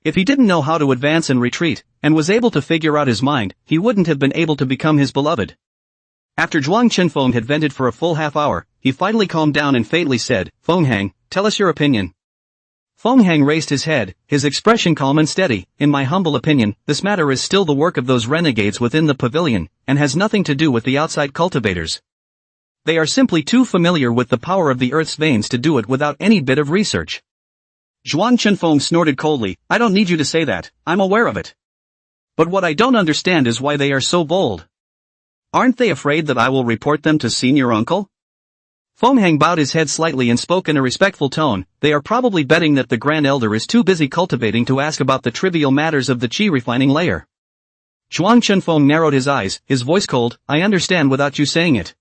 If he didn't know how to advance and retreat, and was able to figure out his mind, he wouldn't have been able to become his beloved. After Zhuang Chenfeng had vented for a full half hour, he finally calmed down and faintly said, Fong Hang, tell us your opinion. Fong Hang raised his head, his expression calm and steady. In my humble opinion, this matter is still the work of those renegades within the pavilion, and has nothing to do with the outside cultivators. They are simply too familiar with the power of the earth's veins to do it without any bit of research. Zhuang Chenfeng snorted coldly, I don't need you to say that, I'm aware of it. But what I don't understand is why they are so bold. Aren't they afraid that I will report them to senior uncle? Fong Hang bowed his head slightly and spoke in a respectful tone, they are probably betting that the Grand Elder is too busy cultivating to ask about the trivial matters of the chi refining layer. Zhuang Chenfeng narrowed his eyes, his voice cold, I understand without you saying it.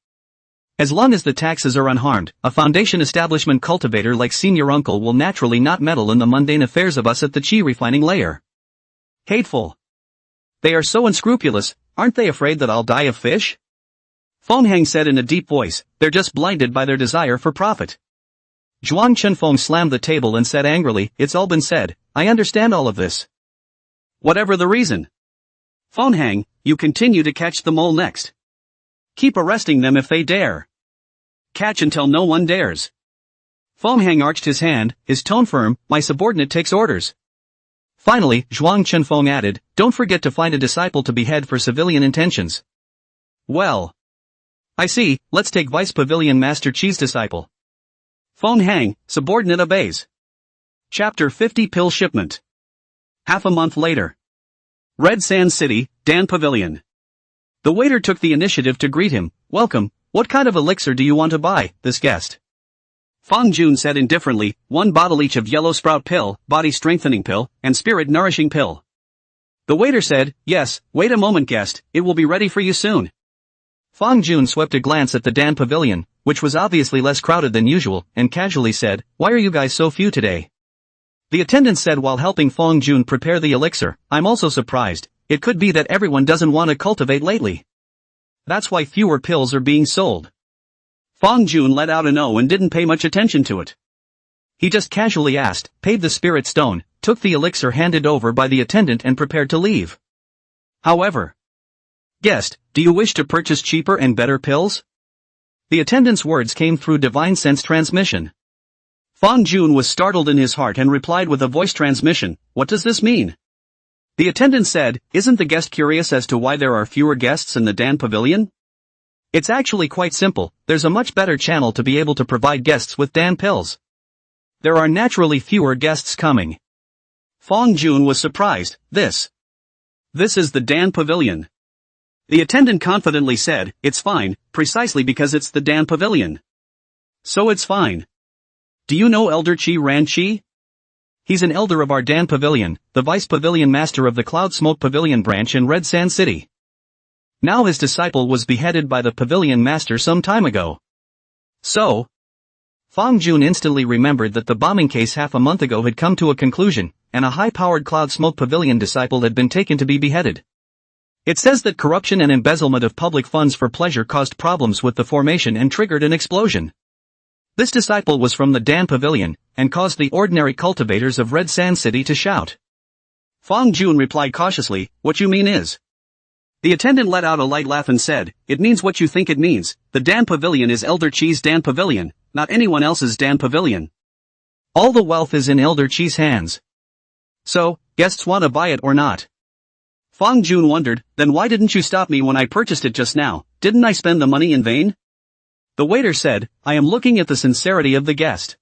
As long as the taxes are unharmed, a foundation establishment cultivator like senior uncle will naturally not meddle in the mundane affairs of us at the chi refining layer. Hateful. They are so unscrupulous, aren't they afraid that I'll die of fish? Fong Hang said in a deep voice, they're just blinded by their desire for profit. Zhuang Chenfeng slammed the table and said angrily, it's all been said, I understand all of this. Whatever the reason. Fong Hang, you continue to catch the mole next. Keep arresting them if they dare. Catch until no one dares. Fong Hang arched his hand, his tone firm, my subordinate takes orders. Finally, Zhuang Chenfeng added, don't forget to find a disciple to behead for civilian intentions. Well. I see, let's take Vice Pavilion Master Chi's disciple. Fong Hang, subordinate obeys. Chapter 50 Pill Shipment. Half a month later. Red Sand City, Dan Pavilion. The waiter took the initiative to greet him, welcome, what kind of elixir do you want to buy, this guest? Fang Jun said indifferently, 1 bottle each of Yellow Sprout Pill, Body Strengthening Pill, and Spirit Nourishing Pill. The waiter said, yes, wait a moment guest, it will be ready for you soon. Fang Jun swept a glance at the Dan Pavilion, which was obviously less crowded than usual, and casually said, why are you guys so few today? The attendant said while helping Fang Jun prepare the elixir, I'm also surprised, it could be that everyone doesn't want to cultivate lately. That's why fewer pills are being sold. Fang Jun let out an "oh" and didn't pay much attention to it. He just casually asked, paid the spirit stone, took the elixir handed over by the attendant and prepared to leave. However, guest, do you wish to purchase cheaper and better pills? The attendant's words came through divine sense transmission. Fang Jun was startled in his heart and replied with a voice transmission, what does this mean? The attendant said, isn't the guest curious as to why there are fewer guests in the Dan Pavilion? It's actually quite simple, there's a much better channel to be able to provide guests with Dan pills. There are naturally fewer guests coming. Fang Jun was surprised, This is the Dan Pavilion. The attendant confidently said, it's fine, precisely because it's the Dan Pavilion. So it's fine. Do you know Elder Chi Ran Chi? He's an elder of our Dan Pavilion, the Vice Pavilion Master of the Cloud Smoke Pavilion branch in Red Sand City. Now his disciple was beheaded by the Pavilion Master some time ago. So? Fang Jun instantly remembered that the bombing case half a month ago had come to a conclusion, and a high-powered Cloud Smoke Pavilion disciple had been taken to be beheaded. It says that corruption and embezzlement of public funds for pleasure caused problems with the formation and triggered an explosion. This disciple was from the Dan Pavilion, and caused the ordinary cultivators of Red Sand City to shout. Fang Jun replied cautiously, what you mean is? The attendant let out a light laugh and said, it means what you think it means, the Dan Pavilion is Elder Chi's Dan Pavilion, not anyone else's Dan Pavilion. All the wealth is in Elder Chi's hands. So, guests want to buy it or not? Fang Jun wondered, then why didn't you stop me when I purchased it just now? Didn't I spend the money in vain? The waiter said, I am looking at the sincerity of the guest.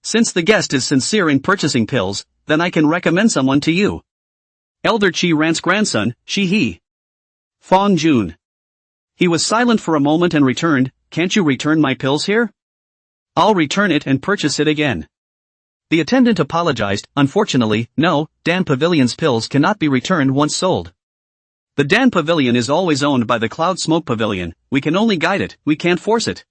Since the guest is sincere in purchasing pills, then I can recommend someone to you. Elder Qi Ran's grandson, Shi. Fang Jun. He was silent for a moment and returned, can't you return my pills here? I'll return it and purchase it again. The attendant apologized, unfortunately, no, Dan Pavilion's pills cannot be returned once sold. The Dan Pavilion is always owned by the Cloud Smoke Pavilion, we can only guide it, we can't force it.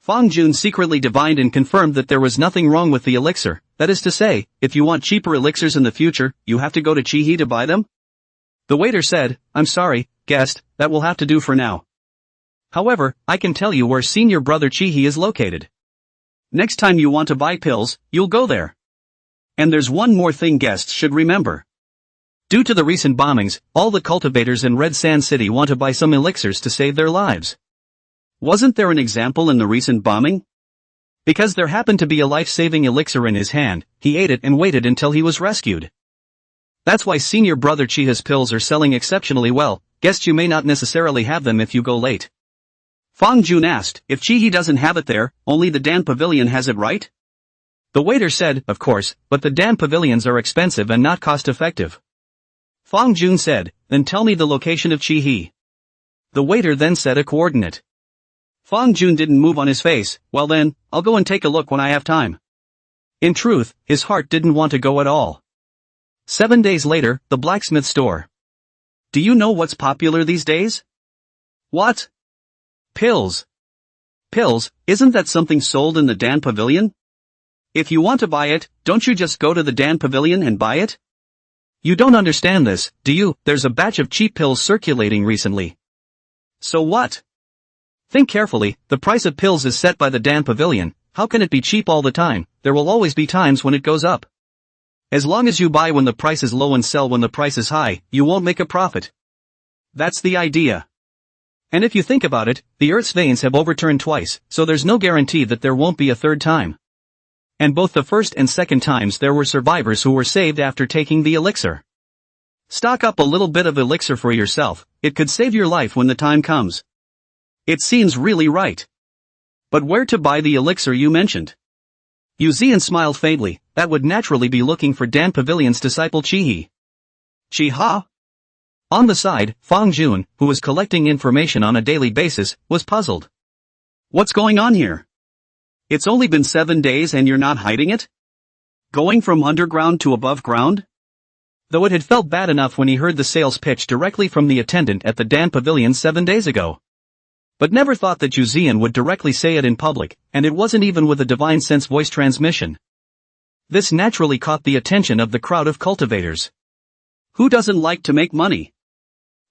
Fang Jun secretly divined and confirmed that there was nothing wrong with the elixir, that is to say, if you want cheaper elixirs in the future, you have to go to Chi to buy them? The waiter said, I'm sorry, guest, that will have to do for now. However, I can tell you where senior brother Chi is located. Next time you want to buy pills, you'll go there. And there's one more thing guests should remember. Due to the recent bombings, all the cultivators in Red Sand City want to buy some elixirs to save their lives. Wasn't there an example in the recent bombing? Because there happened to be a life-saving elixir in his hand, he ate it and waited until he was rescued. That's why senior brother Chiha's pills are selling exceptionally well, guessed you may not necessarily have them if you go late. Fang Jun asked, if Chihi doesn't have it there, only the Dan Pavilion has it, right? The waiter said, of course, but the Dan Pavilions are expensive and not cost-effective. Fang Jun said, then tell me the location of Chihi. The waiter then said a coordinate. Fang Jun didn't move on his face, well then, I'll go and take a look when I have time. In truth, his heart didn't want to go at all. 7 days later, the blacksmith store. Do you know what's popular these days? What? Pills. Pills, isn't that something sold in the Dan Pavilion? If you want to buy it, don't you just go to the Dan Pavilion and buy it? You don't understand this, do you? There's a batch of cheap pills circulating recently. So what? Think carefully, the price of pills is set by the Dan Pavilion, how can it be cheap all the time? There will always be times when it goes up. As long as you buy when the price is low and sell when the price is high, you won't make a profit. That's the idea. And if you think about it, the Earth's veins have overturned twice, so there's no guarantee that there won't be a third time. And both the first and second times there were survivors who were saved after taking the elixir. Stock up a little bit of elixir for yourself, it could save your life when the time comes. It seems really right. But where to buy the elixir you mentioned? Yuzian smiled faintly, that would naturally be looking for Dan Pavilion's disciple Chihi. Chiha? On the side, Fang Jun, who was collecting information on a daily basis, was puzzled. What's going on here? It's only been 7 days and you're not hiding it? Going from underground to above ground? Though it had felt bad enough when he heard the sales pitch directly from the attendant at the Dan Pavilion 7 days ago. But never thought that Yuzian would directly say it in public, and it wasn't even with a divine sense voice transmission. This naturally caught the attention of the crowd of cultivators. Who doesn't like to make money?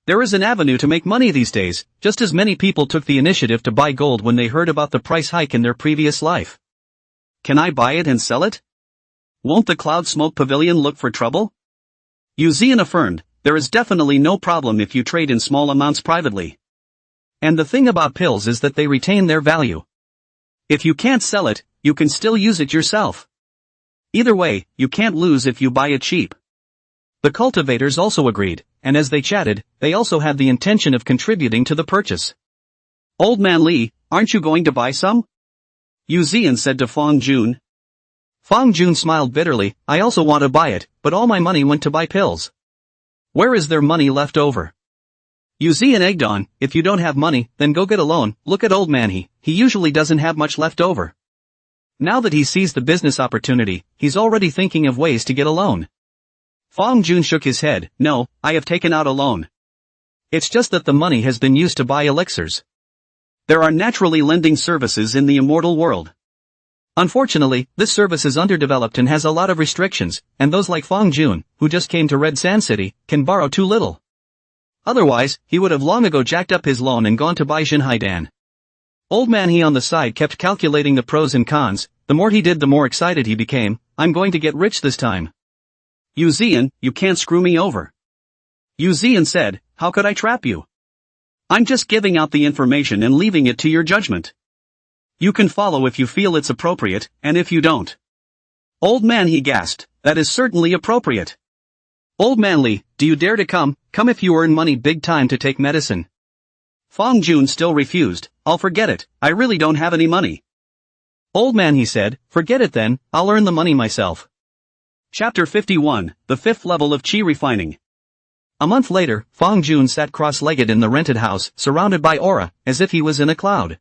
There is an avenue to make money these days, just as many people took the initiative to buy gold when they heard about the price hike in their previous life. Can I buy it and sell it? Won't the Cloud Smoke Pavilion look for trouble? Yuzian affirmed, there is definitely no problem if you trade in small amounts privately. And the thing about pills is that they retain their value. If you can't sell it, you can still use it yourself. Either way, you can't lose if you buy it cheap. The cultivators also agreed, and as they chatted, they also had the intention of contributing to the purchase. Old man Li, aren't you going to buy some? Yuzian said to Fang Jun. Fang Jun smiled bitterly, I also want to buy it, but all my money went to buy pills. Where is there money left over? Yuzian egged on, if you don't have money, then go get a loan, look at old man he usually doesn't have much left over. Now that he sees the business opportunity, he's already thinking of ways to get a loan. Fang Jun shook his head, no, I have taken out a loan. It's just that the money has been used to buy elixirs. There are naturally lending services in the immortal world. Unfortunately, this service is underdeveloped and has a lot of restrictions, and those like Fang Jun, who just came to Red Sand City, can borrow too little. Otherwise, he would have long ago jacked up his loan and gone to buy Jinhaidan. Old man he on the side kept calculating the pros and cons, the more he did the more excited he became, I'm going to get rich this time. Yuzian, you can't screw me over. Yuzian said, how could I trap you? I'm just giving out the information and leaving it to your judgment. You can follow if you feel it's appropriate, and if you don't. Old man he gasped, that is certainly appropriate. Old man Li, do you dare to come if you earn money big time to take medicine. Fong Jun still refused. I'll forget it, I really don't have any money. Old man, he said, forget it then, I'll earn the money myself. Chapter 51, The Fifth Level of Qi Refining. A month later, Fong Jun sat cross-legged in the rented house, surrounded by aura, as if he was in a cloud.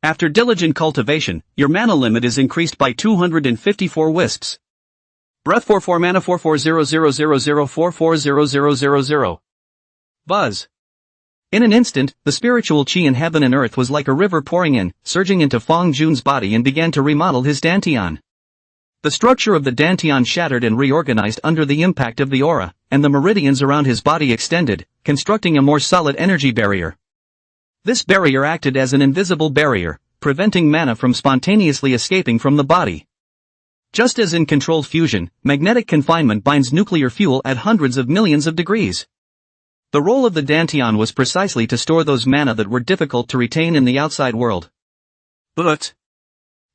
After diligent cultivation, your mana limit is increased by 254 wisps. Breath 44 mana 440000440000. Buzz. In an instant, the spiritual qi in heaven and earth was like a river pouring in, surging into Fong Jun's body and began to remodel his dantian. The structure of the dantian shattered and reorganized under the impact of the aura, and the meridians around his body extended, constructing a more solid energy barrier. This barrier acted as an invisible barrier, preventing mana from spontaneously escaping from the body. Just as in controlled fusion, magnetic confinement binds nuclear fuel at hundreds of millions of degrees. The role of the dantian was precisely to store those mana that were difficult to retain in the outside world. But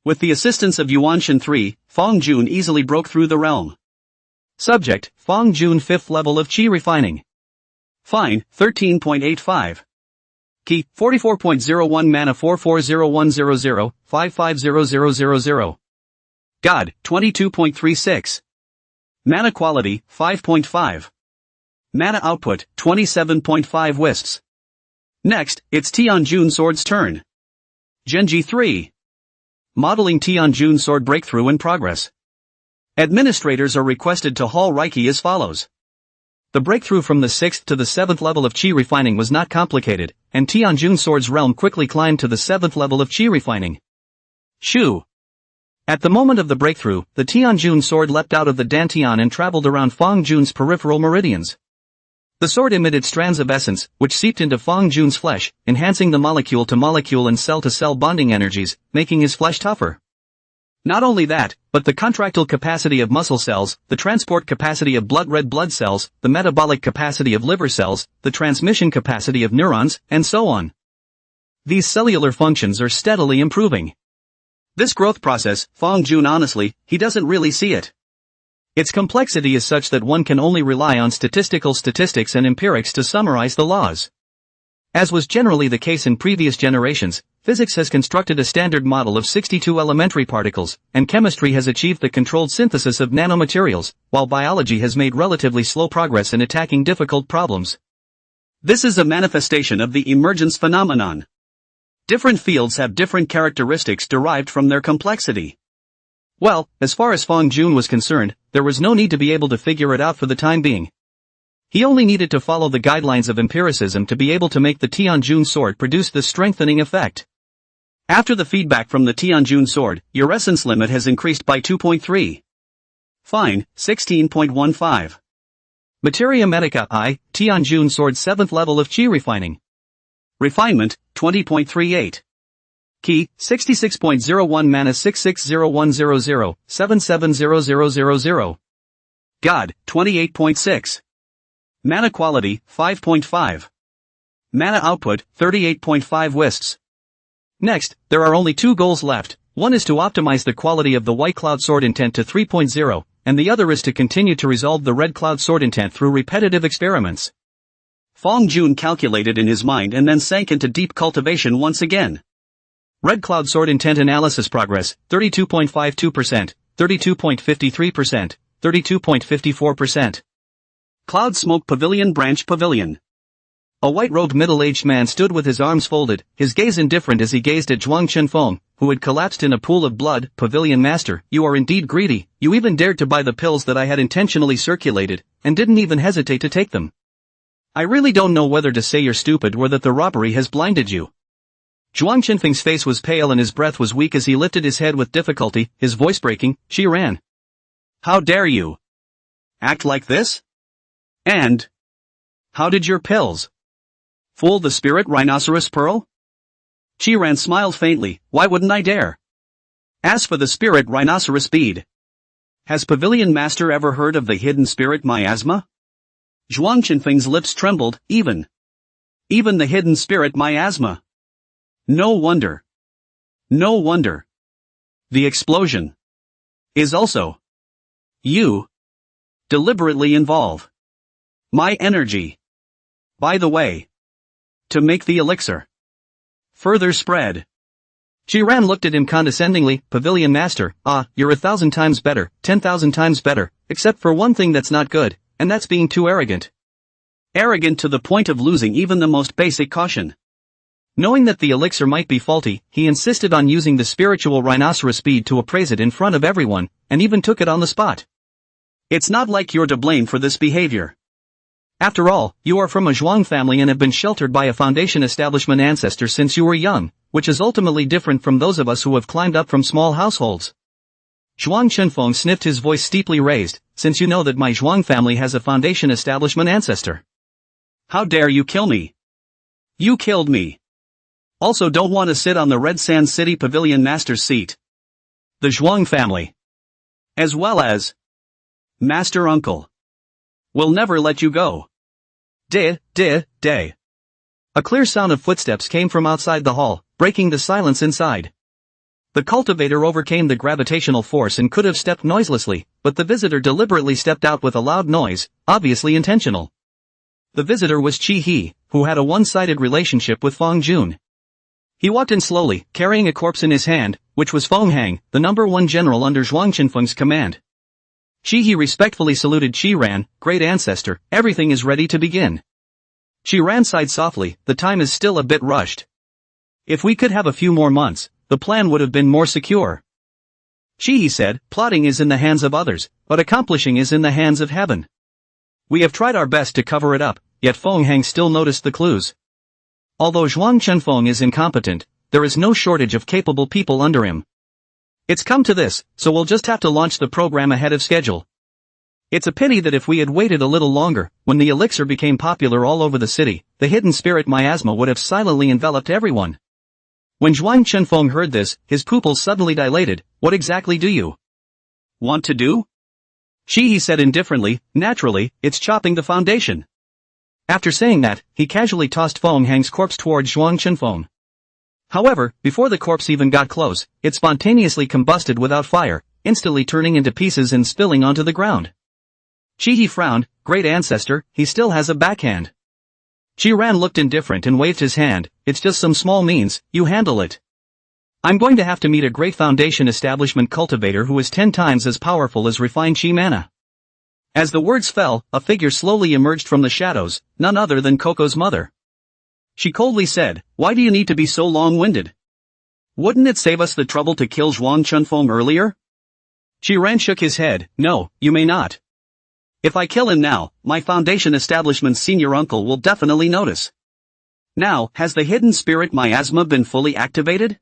with the assistance of Yuan Shen 3, Fong Jun easily broke through the realm. Subject, Fong Jun 5th level of Qi Refining. Fine, 13.85. Key, 44.01 mana 440100, 550000. God, 22.36. Mana quality, 5.5. Mana output, 27.5 wisps. Next, it's Tianjun Sword's turn. Genji 3. Modeling Tianjun Sword breakthrough in progress. Administrators are requested to haul Reiki as follows. The breakthrough from the 6th to the 7th level of Qi Refining was not complicated, and Tianjun Sword's realm quickly climbed to the 7th level of Qi Refining. Shu. At the moment of the breakthrough, the Tianjun Sword leapt out of the dantian and traveled around Fong Jun's peripheral meridians. The sword emitted strands of essence, which seeped into Fong Jun's flesh, enhancing the molecule-to-molecule and cell-to-cell bonding energies, making his flesh tougher. Not only that, but the contractile capacity of muscle cells, the transport capacity of blood-red blood cells, the metabolic capacity of liver cells, the transmission capacity of neurons, and so on. These cellular functions are steadily improving. This growth process, Fong Jun honestly, he doesn't really see it. Its complexity is such that one can only rely on statistics and empirics to summarize the laws. As was generally the case in previous generations, physics has constructed a standard model of 62 elementary particles, and chemistry has achieved the controlled synthesis of nanomaterials, while biology has made relatively slow progress in attacking difficult problems. This is a manifestation of the emergence phenomenon. Different fields have different characteristics derived from their complexity. Well, as far as Fong Jun was concerned, there was no need to be able to figure it out for the time being. He only needed to follow the guidelines of empiricism to be able to make the Tianjun Sword produce the strengthening effect. After the feedback from the Tianjun Sword, your essence limit has increased by 2.3. Fine, 16.15. Materia Medica I, Tianjun Sword 7th level of Qi Refining. Refinement, 20.38. Key, 66.01 mana 660100, 770000. God, 28.6. Mana quality, 5.5. Mana output, 38.5 wisps. Next, there are only two goals left. One is to optimize the quality of the White Cloud Sword intent to 3.0, and the other is to continue to resolve the Red Cloud Sword intent through repetitive experiments. Fong Jun calculated in his mind and then sank into deep cultivation once again. Red Cloud Sword intent analysis progress, 32.52%, 32.53%, 32.54%. Cloud Smoke Pavilion Branch Pavilion. A white-robed middle-aged man stood with his arms folded, his gaze indifferent as he gazed at Zhuang Chenfeng, who had collapsed in a pool of blood. Pavilion Master, you are indeed greedy, you even dared to buy the pills that I had intentionally circulated, and didn't even hesitate to take them. I really don't know whether to say you're stupid or that the robbery has blinded you. Zhuang Chenfeng's face was pale and his breath was weak as he lifted his head with difficulty, his voice breaking. She ran. How dare you act like this? And how did your pills fool the spirit rhinoceros pearl? Qiran smiled faintly. Why wouldn't I dare? As for the spirit rhinoceros bead, has Pavilion Master ever heard of the hidden spirit miasma? Zhuang Chenfeng's lips trembled. Even the hidden spirit miasma. No wonder. No wonder. The explosion is also you deliberately involve. My energy. By the way. To make the elixir further spread. Jiran looked at him condescendingly. Pavilion Master, you're 1,000 times better, 10,000 times better, except for one thing that's not good, and that's being too arrogant. Arrogant to the point of losing even the most basic caution. Knowing that the elixir might be faulty, he insisted on using the spiritual rhinoceros speed to appraise it in front of everyone, and even took it on the spot. It's not like you're to blame for this behavior. After all, you are from a Zhuang family and have been sheltered by a foundation establishment ancestor since you were young, which is ultimately different from those of us who have climbed up from small households. Zhuang Chenfeng sniffed, his voice steeply raised, since you know that my Zhuang family has a foundation establishment ancestor. How dare you kill me? You killed me. Also don't want to sit on the Red Sand City Pavilion Master's seat. The Zhuang family. As well as Master Uncle. Will never let you go. Day. A clear sound of footsteps came from outside the hall, breaking the silence inside. The cultivator overcame the gravitational force and could have stepped noiselessly, but the visitor deliberately stepped out with a loud noise, obviously intentional. The visitor was Qi He, who had a one-sided relationship with Fong Jun. He walked in slowly, carrying a corpse in his hand, which was Feng Hang, the #1 general under Zhuang Qinfeng's command. Qi He respectfully saluted Qi Ran, great ancestor, everything is ready to begin. Qi Ran sighed softly, the time is still a bit rushed. If we could have a few more months, the plan would have been more secure. Qi He said, plotting is in the hands of others, but accomplishing is in the hands of heaven. We have tried our best to cover it up, yet Feng Hang still noticed the clues. Although Zhuang Chenfeng is incompetent, there is no shortage of capable people under him. It's come to this, so we'll just have to launch the program ahead of schedule. It's a pity that if we had waited a little longer, when the elixir became popular all over the city, the hidden spirit miasma would have silently enveloped everyone. When Zhuang Chenfeng heard this, his pupils suddenly dilated. What exactly do you want to do? Qi He said indifferently, naturally, it's chopping the foundation. After saying that, he casually tossed Feng Hang's corpse towards Zhuang Chenfeng. However, before the corpse even got close, it spontaneously combusted without fire, instantly turning into pieces and spilling onto the ground. Qi He frowned, great ancestor, he still has a backhand. Qi Ran looked indifferent and waved his hand, it's just some small means, you handle it. I'm going to have to meet a great foundation establishment cultivator who is 10 times as powerful as refined Qi mana. As the words fell, a figure slowly emerged from the shadows, none other than Coco's mother. She coldly said, why do you need to be so long-winded? Wouldn't it save us the trouble to kill Zhuang Chenfeng earlier? Qi Ran shook his head, no, you may not. If I kill him now, my foundation establishment's senior uncle will definitely notice. Now, has the hidden spirit miasma been fully activated?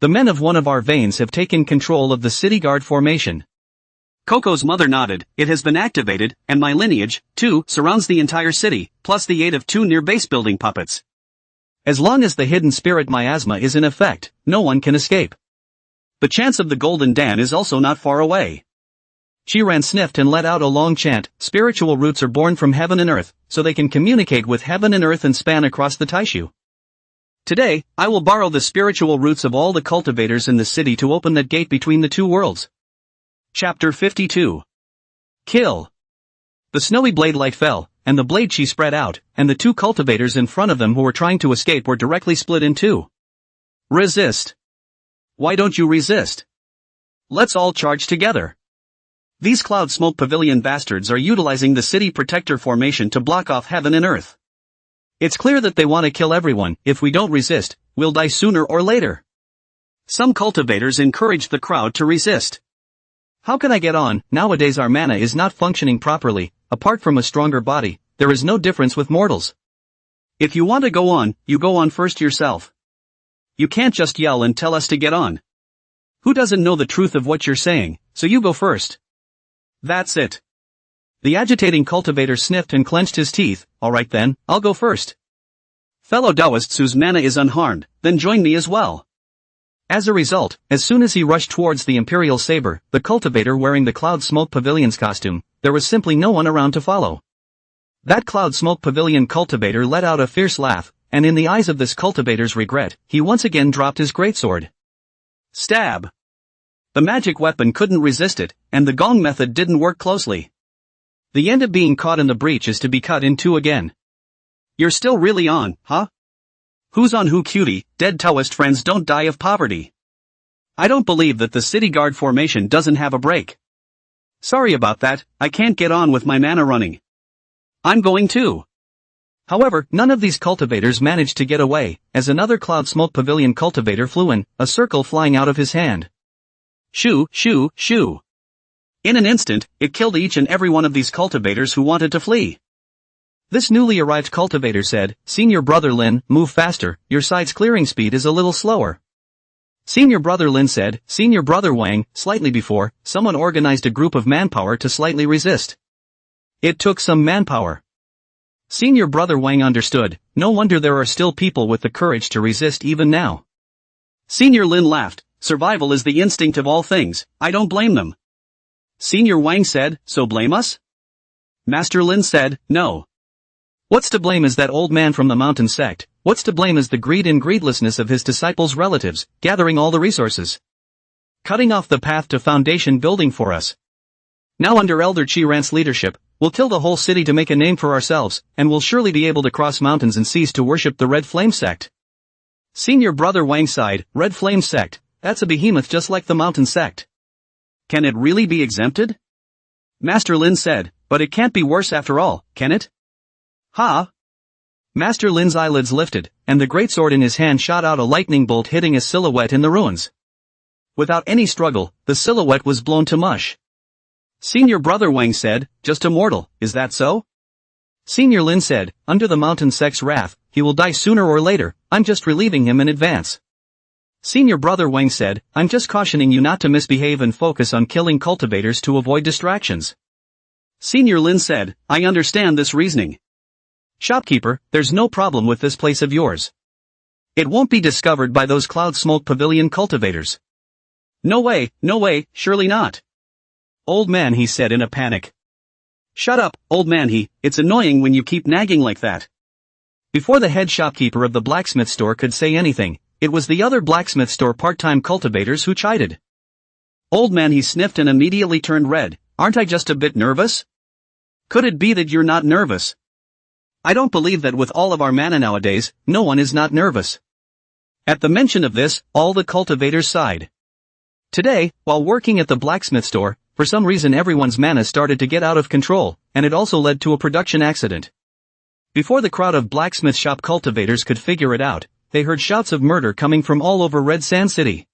The men of one of our veins have taken control of the city guard formation. Coco's mother nodded, it has been activated, and my lineage, too, surrounds the entire city, plus the aid of 2 near base building puppets. As long as the hidden spirit miasma is in effect, no one can escape. The chance of the Golden Dan is also not far away. Qi Ran sniffed and let out a long chant, spiritual roots are born from heaven and earth, so they can communicate with heaven and earth and span across the Taishu. Today, I will borrow the spiritual roots of all the cultivators in the city to open that gate between the 2 worlds. Chapter 52. Kill. The snowy blade light fell, and the blade chi spread out, and the 2 cultivators in front of them who were trying to escape were directly split in 2. Resist. Why don't you resist? Let's all charge together. These cloud smoke pavilion bastards are utilizing the city protector formation to block off heaven and earth. It's clear that they want to kill everyone. If we don't resist, we'll die sooner or later. Some cultivators encouraged the crowd to resist. How can I get on? Nowadays our mana is not functioning properly. Apart from a stronger body, there is no difference with mortals. If you want to go on, you go on first yourself. You can't just yell and tell us to get on. Who doesn't know the truth of what you're saying, so you go first. That's it. The agitating cultivator sniffed and clenched his teeth. Alright then, I'll go first. Fellow Taoists whose mana is unharmed, then join me as well. As a result, as soon as he rushed towards the Imperial Saber, the cultivator wearing the Cloud Smoke Pavilion's costume, there was simply no one around to follow. That Cloud Smoke Pavilion cultivator let out a fierce laugh, and in the eyes of this cultivator's regret, he once again dropped his greatsword. Stab! The magic weapon couldn't resist it, and the gong method didn't work closely. The end of being caught in the breach is to be cut in two again. You're still really on, huh? Who's on who, cutie? Dead Taoist friends don't die of poverty. I don't believe that the city guard formation doesn't have a break. Sorry about that, I can't get on with my mana running. I'm going too. However, none of these cultivators managed to get away, as another cloud smoke pavilion cultivator flew in, a circle flying out of his hand. Shoo, shoo, shoo. In an instant, it killed each and every one of these cultivators who wanted to flee. This newly arrived cultivator said, Senior Brother Lin, move faster, your side's clearing speed is a little slower. Senior Brother Lin said, Senior Brother Wang, slightly before, someone organized a group of manpower to slightly resist. It took some manpower. Senior Brother Wang understood, no wonder there are still people with the courage to resist even now. Senior Lin laughed, survival is the instinct of all things, I don't blame them. Senior Wang said, so blame us? Master Lin said, no. What's to blame is that old man from the mountain sect, what's to blame is the greed and greedlessness of his disciples' relatives, gathering all the resources. Cutting off the path to foundation building for us. Now under Elder Chi Ran's leadership, we'll kill the whole city to make a name for ourselves, and we'll surely be able to cross mountains and cease to worship the Red Flame sect. Senior Brother Wang sighed, Red Flame sect, that's a behemoth just like the mountain sect. Can it really be exempted? Master Lin said, but it can't be worse after all, can it? Ha! Master Lin's eyelids lifted, and the greatsword in his hand shot out a lightning bolt hitting a silhouette in the ruins. Without any struggle, the silhouette was blown to mush. Senior Brother Wang said, just a mortal, is that so? Senior Lin said, under the mountain sect's wrath, he will die sooner or later, I'm just relieving him in advance. Senior Brother Wang said, I'm just cautioning you not to misbehave and focus on killing cultivators to avoid distractions. Senior Lin said, I understand this reasoning. Shopkeeper, there's no problem with this place of yours. It won't be discovered by those cloud smoke pavilion cultivators. No way, surely not. Old man, he said in a panic. Shut up, old man, it's annoying when you keep nagging like that. Before the head shopkeeper of the blacksmith store could say anything, it was the other blacksmith store part-time cultivators who chided. Old man, he sniffed and immediately turned red, aren't I just a bit nervous? Could it be that you're not nervous? I don't believe that with all of our mana nowadays, no one is not nervous. At the mention of this, all the cultivators sighed. Today, while working at the blacksmith store, for some reason everyone's mana started to get out of control, and it also led to a production accident. Before the crowd of blacksmith shop cultivators could figure it out, they heard shouts of murder coming from all over Red Sand City.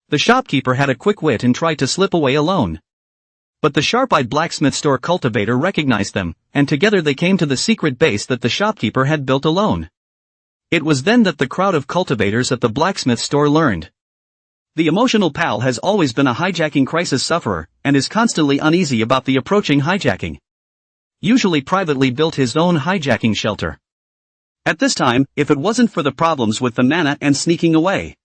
The shopkeeper had a quick wit and tried to slip away alone. But the sharp-eyed blacksmith store cultivator recognized them, and together they came to the secret base that the shopkeeper had built alone. It was then that the crowd of cultivators at the blacksmith store learned. The emotional pal has always been a hijacking crisis sufferer, and is constantly uneasy about the approaching hijacking. Usually privately built his own hijacking shelter. At this time, if it wasn't for the problems with the mana and sneaking away,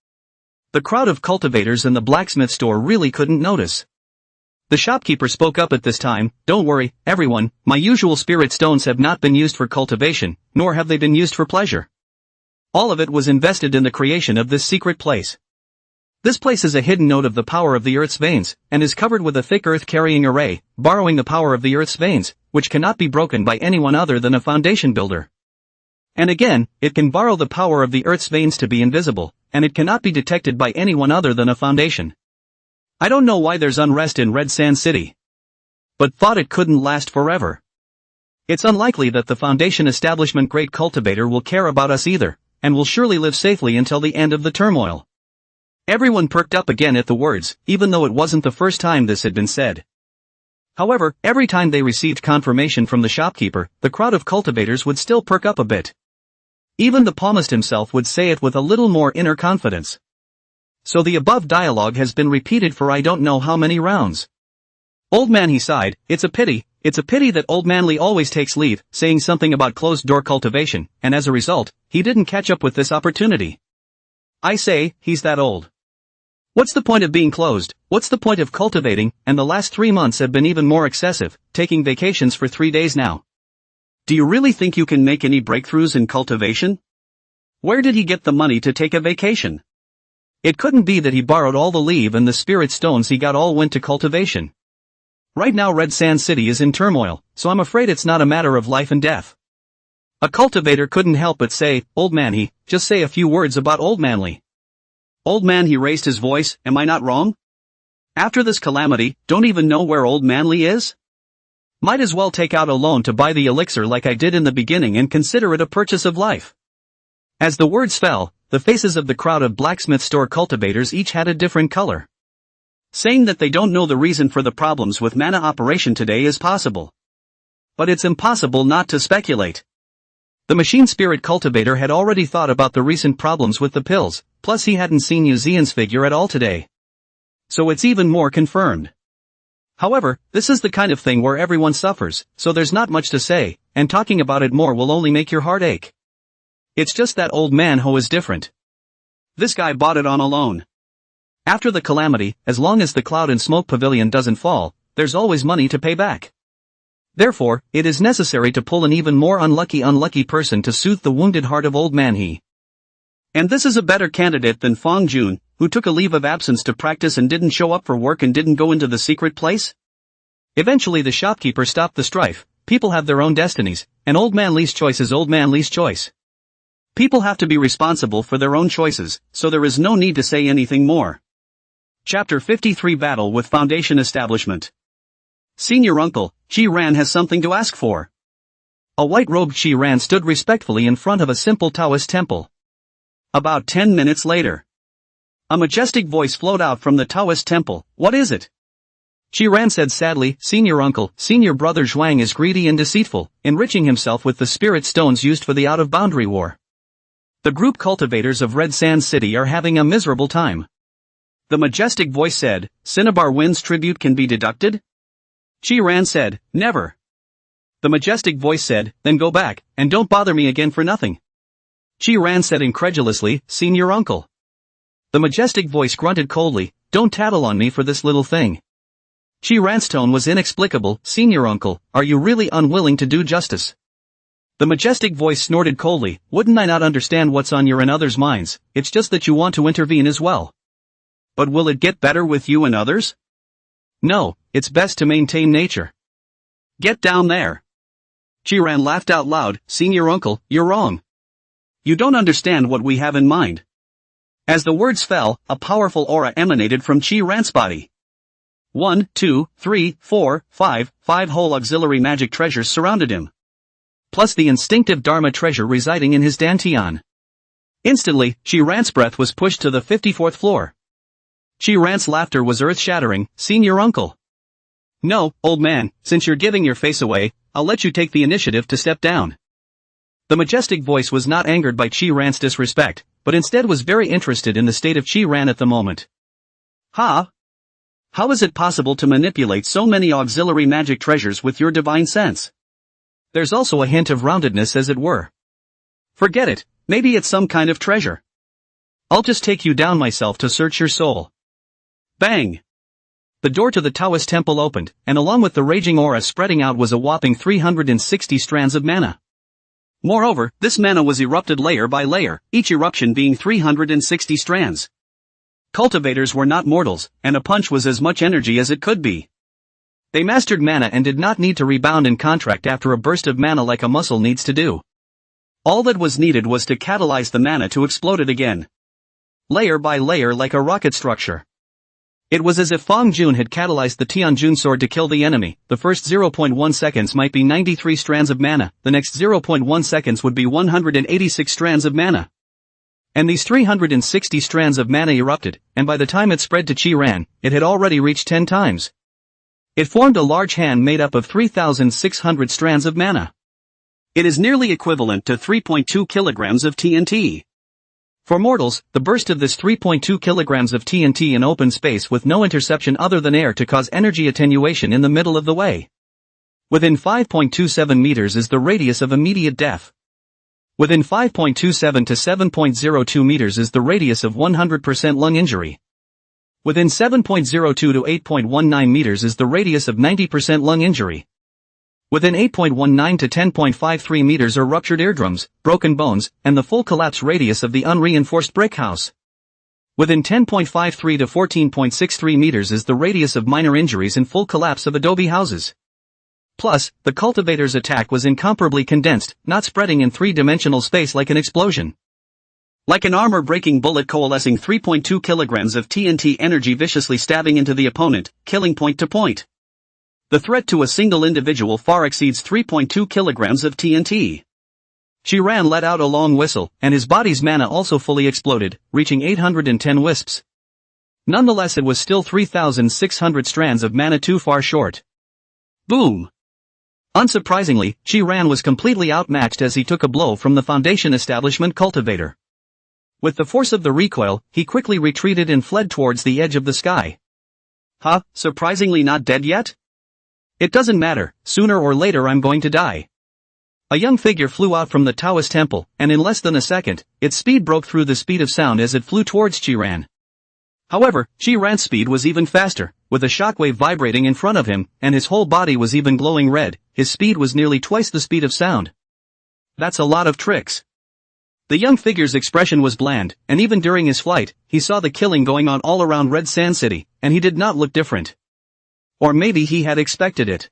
the crowd of cultivators in the blacksmith store really couldn't notice. The shopkeeper spoke up at this time, don't worry, everyone, my usual spirit stones have not been used for cultivation, nor have they been used for pleasure. All of it was invested in the creation of this secret place. This place is a hidden node of the power of the Earth's veins, and is covered with a thick earth-carrying array, borrowing the power of the Earth's veins, which cannot be broken by anyone other than a foundation builder. And again, it can borrow the power of the Earth's veins to be invisible, and it cannot be detected by anyone other than a foundation. I don't know why there's unrest in Red Sand City. But thought it couldn't last forever. It's unlikely that the Foundation establishment great cultivator will care about us either, and will surely live safely until the end of the turmoil. Everyone perked up again at the words, even though it wasn't the first time this had been said. However, every time they received confirmation from the shopkeeper, the crowd of cultivators would still perk up a bit. Even the palmist himself would say it with a little more inner confidence. So the above dialogue has been repeated for I don't know how many rounds. Old man, he sighed, it's a pity that old Manly always takes leave, saying something about closed-door cultivation, and as a result, he didn't catch up with this opportunity. I say, he's that old. What's the point of being closed, what's the point of cultivating, and the last 3 months have been even more excessive, taking vacations for 3 days now. Do you really think you can make any breakthroughs in cultivation? Where did he get the money to take a vacation? It couldn't be that he borrowed all the leave and the spirit stones he got all went to cultivation. Right now Red Sand City is in turmoil, so I'm afraid it's not a matter of life and death. A cultivator couldn't help but say, Old man he, just say a few words about Old Manly. Old man he raised his voice, am I not wrong? After this calamity, don't even know where Old Manly is? Might as well take out a loan to buy the elixir like I did in the beginning and consider it a purchase of life. As the words fell, the faces of the crowd of blacksmith store cultivators each had a different color. Saying that they don't know the reason for the problems with mana operation today is possible. But it's impossible not to speculate. The machine spirit cultivator had already thought about the recent problems with the pills, plus he hadn't seen Yuzian's figure at all today. So it's even more confirmed. However, this is the kind of thing where everyone suffers, so there's not much to say, and talking about it more will only make your heart ache. It's just that old man who is different. This guy bought it on a loan. After the calamity, as long as the cloud and smoke pavilion doesn't fall, there's always money to pay back. Therefore, it is necessary to pull an even more unlucky person to soothe the wounded heart of old man he. And this is a better candidate than Fong Jun, who took a leave of absence to practice and didn't show up for work and didn't go into the secret place? Eventually the shopkeeper stopped the strife. People have their own destinies, and Old Man Lee's choice is Old Man Lee's choice. People have to be responsible for their own choices, so there is no need to say anything more. Chapter 53 Battle with Foundation Establishment. Senior Uncle, Chi Ran has something to ask for. A white-robed Chi Ran stood respectfully in front of a simple Taoist temple. About 10 minutes later, a majestic voice flowed out from the Taoist temple. What is it? Chi Ran said sadly, Senior Uncle, Senior Brother Zhuang is greedy and deceitful, enriching himself with the spirit stones used for the out-of-boundary war. The group cultivators of Red Sand City are having a miserable time. The majestic voice said, Cinnabar Wind's tribute can be deducted? Chi Ran said, never. The majestic voice said, then go back, and don't bother me again for nothing. Chi Ran said incredulously, Senior Uncle. The majestic voice grunted coldly, don't tattle on me for this little thing. Chi Ran's tone was inexplicable, Senior Uncle, are you really unwilling to do justice? The majestic voice snorted coldly, wouldn't I not understand what's on your and others' minds, it's just that you want to intervene as well. But will it get better with you and others? No, it's best to maintain nature. Get down there. Chi Ran laughed out loud, Senior Uncle, you're wrong. You don't understand what we have in mind. As the words fell, a powerful aura emanated from Chi Ran's body. 1, 2, 3, 4, 5 whole auxiliary magic treasures surrounded him. Plus the instinctive Dharma treasure residing in his dantian. Instantly, Chi Ran's breath was pushed to the 54th floor. Chi Ran's laughter was earth-shattering, Senior Uncle. No, old man, since you're giving your face away, I'll let you take the initiative to step down. The majestic voice was not angered by Chi Ran's disrespect, but instead was very interested in the state of Chi Ran at the moment. How is it possible to manipulate so many auxiliary magic treasures with your divine sense? There's also a hint of roundedness as it were. Forget it, maybe it's some kind of treasure. I'll just take you down myself to search your soul. Bang! The door to the Taoist temple opened, and along with the raging aura spreading out was a whopping 360 strands of mana. Moreover, this mana was erupted layer by layer, each eruption being 360 strands. Cultivators were not mortals, and a punch was as much energy as it could be. They mastered mana and did not need to rebound and contract after a burst of mana like a muscle needs to do. All that was needed was to catalyze the mana to explode it again. Layer by layer like a rocket structure. It was as if Fong Jun had catalyzed the Tianjun sword to kill the enemy. The first 0.1 seconds might be 93 strands of mana, the next 0.1 seconds would be 186 strands of mana. And these 360 strands of mana erupted, and by the time it spread to Chi Ran, it had already reached 10 times. It formed a large hand made up of 3,600 strands of mana. It is nearly equivalent to 3.2 kilograms of TNT. For mortals, the burst of this 3.2 kilograms of TNT in open space with no interception other than air to cause energy attenuation in the middle of the way. Within 5.27 meters is the radius of immediate death. Within 5.27 to 7.02 meters is the radius of 100% lung injury. Within 7.02 to 8.19 meters is the radius of 90% lung injury. Within 8.19 to 10.53 meters are ruptured eardrums, broken bones, and the full collapse radius of the unreinforced brick house. Within 10.53 to 14.63 meters is the radius of minor injuries and full collapse of adobe houses. Plus, the cultivator's attack was incomparably condensed, not spreading in three-dimensional space like an explosion. Like an armor-breaking bullet coalescing 3.2 kilograms of TNT energy viciously stabbing into the opponent, killing point to point. The threat to a single individual far exceeds 3.2 kilograms of TNT. Ran let out a long whistle, and his body's mana also fully exploded, reaching 810 wisps. Nonetheless, it was still 3,600 strands of mana too far short. Boom! Unsurprisingly, Ran was completely outmatched as he took a blow from the Foundation Establishment cultivator. With the force of the recoil, he quickly retreated and fled towards the edge of the sky. Huh, surprisingly not dead yet? It doesn't matter, sooner or later I'm going to die. A young figure flew out from the Taoist temple, and in less than a second, its speed broke through the speed of sound as it flew towards Ran. However, Ran's speed was even faster, with a shockwave vibrating in front of him, and his whole body was even glowing red. His speed was nearly twice the speed of sound. That's a lot of tricks. The young figure's expression was bland, and even during his flight, he saw the killing going on all around Red Sand City, and he did not look different. Or maybe he had expected it.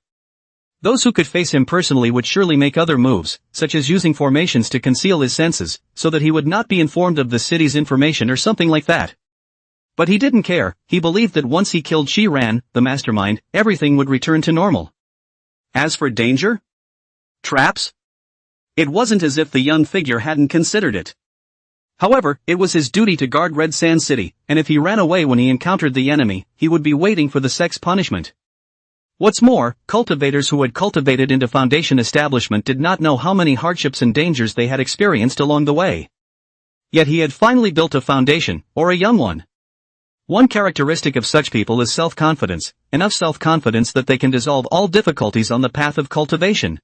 Those who could face him personally would surely make other moves, such as using formations to conceal his senses, so that he would not be informed of the city's information or something like that. But he didn't care. He believed that once he killed Ran, the mastermind, everything would return to normal. As for danger? Traps? It wasn't as if the young figure hadn't considered it. However, it was his duty to guard Red Sand City, and if he ran away when he encountered the enemy, he would be waiting for the sex punishment. What's more, cultivators who had cultivated into Foundation Establishment did not know how many hardships and dangers they had experienced along the way. Yet he had finally built a foundation, or a young one. One characteristic of such people is self-confidence, enough self-confidence that they can dissolve all difficulties on the path of cultivation.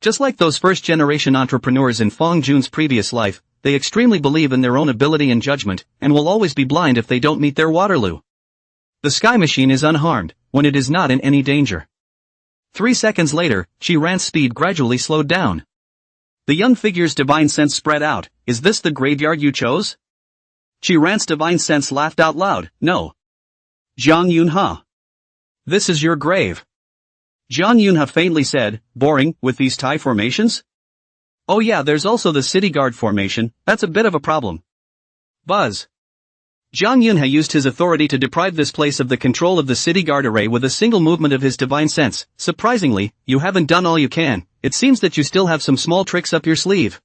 Just like those first-generation entrepreneurs in Fong Jun's previous life, they extremely believe in their own ability and judgment, and will always be blind if they don't meet their Waterloo. The Sky Machine is unharmed, when it is not in any danger. 3 seconds later, Ran's speed gradually slowed down. The young figure's divine sense spread out. Is this the graveyard you chose? Ran's divine sense laughed out loud. No. Zhang Yunhe. This is your grave. Zhang Yunhe faintly said, boring, with these tie formations? Oh yeah, there's also the city guard formation, that's a bit of a problem. Buzz. Zhang Yunhe used his authority to deprive this place of the control of the city guard array with a single movement of his divine sense. Surprisingly, you haven't done all you can. It seems that you still have some small tricks up your sleeve.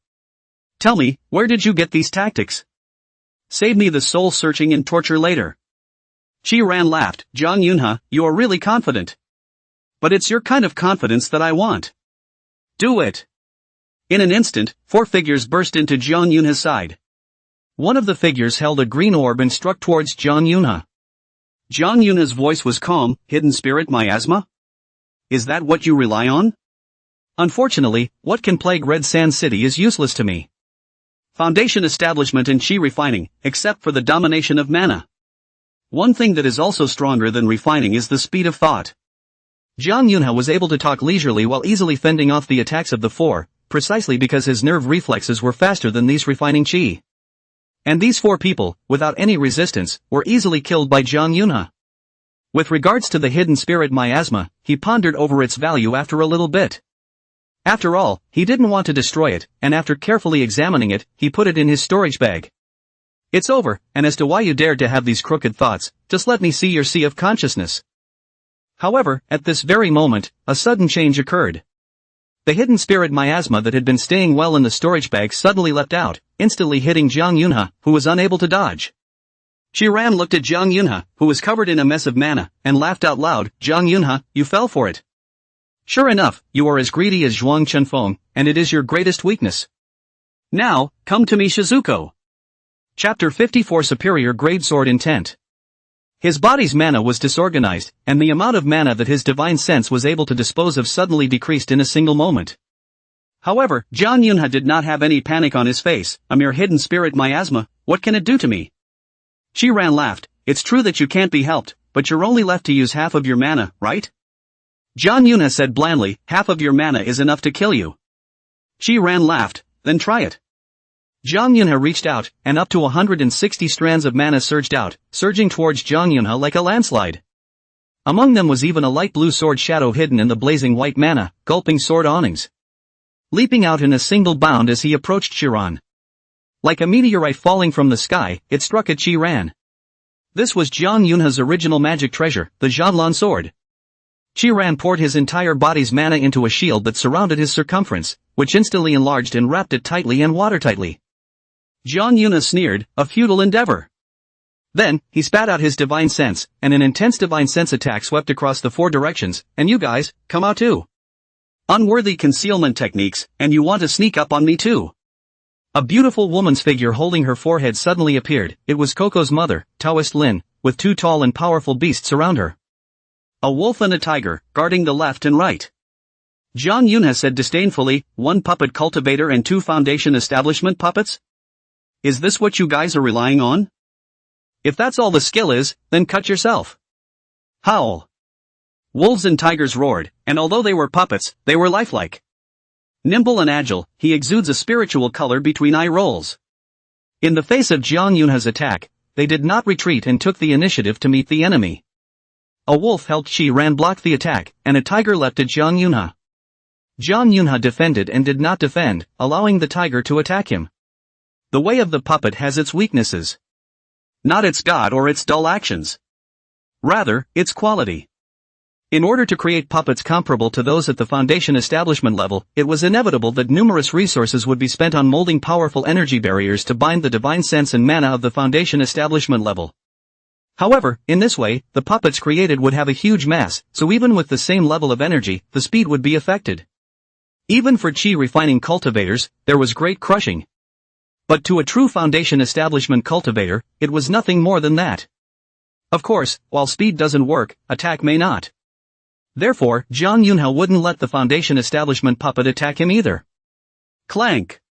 Tell me, where did you get these tactics? Save me the soul-searching and torture later. Ran laughed. Zhang Yunhe, you are really confident. But it's your kind of confidence that I want. Do it. In an instant, 4 figures burst into Zhang Yunhe's side. One of the figures held a green orb and struck towards Zhang Yunhe. Zhang Yunhe's voice was calm. Hidden spirit miasma? Is that what you rely on? Unfortunately, what can plague Red Sand City is useless to me. Foundation Establishment and Qi refining, except for the domination of mana. One thing that is also stronger than refining is the speed of thought. Zhang Yunhe was able to talk leisurely while easily fending off the attacks of the 4, precisely because his nerve reflexes were faster than these refining Qi. And these 4 people, without any resistance, were easily killed by Zhang Yunhe. With regards to the hidden spirit miasma, he pondered over its value after a little bit. After all, he didn't want to destroy it, and after carefully examining it, he put it in his storage bag. It's over, and as to why you dared to have these crooked thoughts, just let me see your sea of consciousness. However, at this very moment, a sudden change occurred. The hidden spirit miasma that had been staying well in the storage bag suddenly leapt out, instantly hitting Zhang Yunhe, who was unable to dodge. Ran looked at Zhang Yunhe, who was covered in a mess of mana, and laughed out loud. Zhang Yunhe, you fell for it. Sure enough, you are as greedy as Zhuang Chenfeng, and it is your greatest weakness. Now, come to me Shizuko. Chapter 54 Superior Grade Sword Intent. His body's mana was disorganized, and the amount of mana that his divine sense was able to dispose of suddenly decreased in a single moment. However, Zhang Yunhe did not have any panic on his face. A mere hidden spirit miasma, what can it do to me? Ran laughed. It's true that you can't be helped, but you're only left to use half of your mana, right? Zhang Yunhe said blandly, half of your mana is enough to kill you. Ran laughed, then try it. Zhang Yunhe reached out, and up to 160 strands of mana surged out, surging towards Zhang Yunhe like a landslide. Among them was even a light blue sword shadow hidden in the blazing white mana, gulping sword awnings. Leaping out in a single bound as he approached Chiran. Like a meteorite falling from the sky, it struck at Chiran. This was Zhang Yunhe's original magic treasure, the Zhanlan sword. Chiran poured his entire body's mana into a shield that surrounded his circumference, which instantly enlarged and wrapped it tightly and watertightly. Zhang Yunhe sneered, a futile endeavor. Then, he spat out his divine sense, and an intense divine sense attack swept across the 4 directions, and you guys, come out too. Unworthy concealment techniques, and you want to sneak up on me too. A beautiful woman's figure holding her forehead suddenly appeared. It was Coco's mother, Taoist Lin, with 2 tall and powerful beasts around her. A wolf and a tiger, guarding the left and right. Zhang Yunhe said disdainfully, 1 puppet cultivator and 2 foundation establishment puppets? Is this what you guys are relying on? If that's all the skill is, then cut yourself. Howl. Wolves and tigers roared, and although they were puppets, they were lifelike. Nimble and agile, he exudes a spiritual color between eye rolls. In the face of Zhang Yunhe's attack, they did not retreat and took the initiative to meet the enemy. A wolf helped Chiran block the attack, and a tiger leapt at Zhang Yunhe. Zhang Yunhe defended and did not defend, allowing the tiger to attack him. The way of the puppet has its weaknesses. Not its god or its dull actions. Rather, its quality. In order to create puppets comparable to those at the foundation establishment level, it was inevitable that numerous resources would be spent on molding powerful energy barriers to bind the divine sense and mana of the foundation establishment level. However, in this way, the puppets created would have a huge mass, so even with the same level of energy, the speed would be affected. Even for chi refining cultivators, there was great crushing. But to a true foundation establishment cultivator, it was nothing more than that. Of course, while speed doesn't work, attack may not. Therefore, Zhang Yunhe wouldn't let the foundation establishment puppet attack him either. Clank.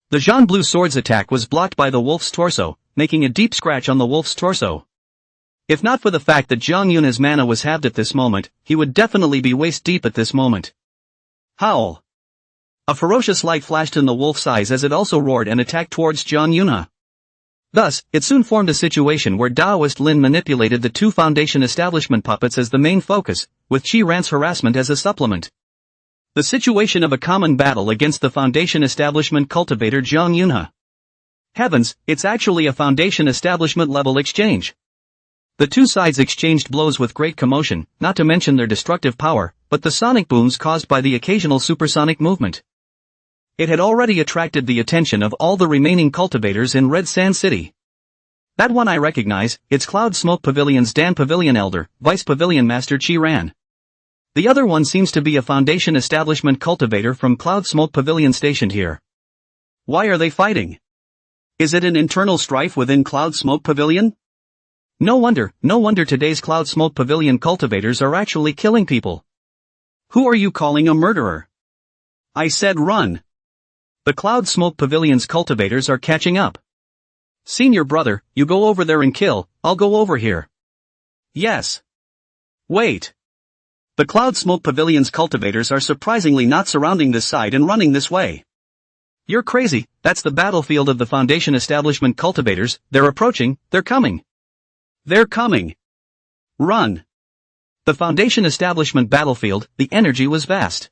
The Zhan Blue Sword's attack was blocked by the wolf's torso, making a deep scratch on the wolf's torso. If not for the fact that Zhang Yunhe's mana was halved at this moment, he would definitely be waist deep at this moment. Howl. A ferocious light flashed in the wolf's eyes as it also roared and attacked towards Zhang Yunhe. Thus, it soon formed a situation where Taoist Lin manipulated the 2 foundation establishment puppets as the main focus, with Chiran's harassment as a supplement. The situation of a common battle against the foundation establishment cultivator Zhang Yunhe. Heavens, it's actually a foundation establishment level exchange. The 2 sides exchanged blows with great commotion, not to mention their destructive power, but the sonic booms caused by the occasional supersonic movement. It had already attracted the attention of all the remaining cultivators in Red Sand City. That one I recognize, it's Cloud Smoke Pavilion's Dan Pavilion Elder, Vice Pavilion Master Chiran. The other one seems to be a foundation establishment cultivator from Cloud Smoke Pavilion stationed here. Why are they fighting? Is it an internal strife within Cloud Smoke Pavilion? No wonder today's Cloud Smoke Pavilion cultivators are actually killing people. Who are you calling a murderer? I said run. The Cloud Smoke Pavilion's cultivators are catching up. Senior brother, you go over there and kill, I'll go over here. Yes. Wait. The Cloud Smoke Pavilion's cultivators are surprisingly not surrounding this side and running this way. You're crazy, that's the battlefield of the foundation establishment cultivators, they're approaching, they're coming. They're coming. Run. The foundation establishment battlefield, the energy was vast.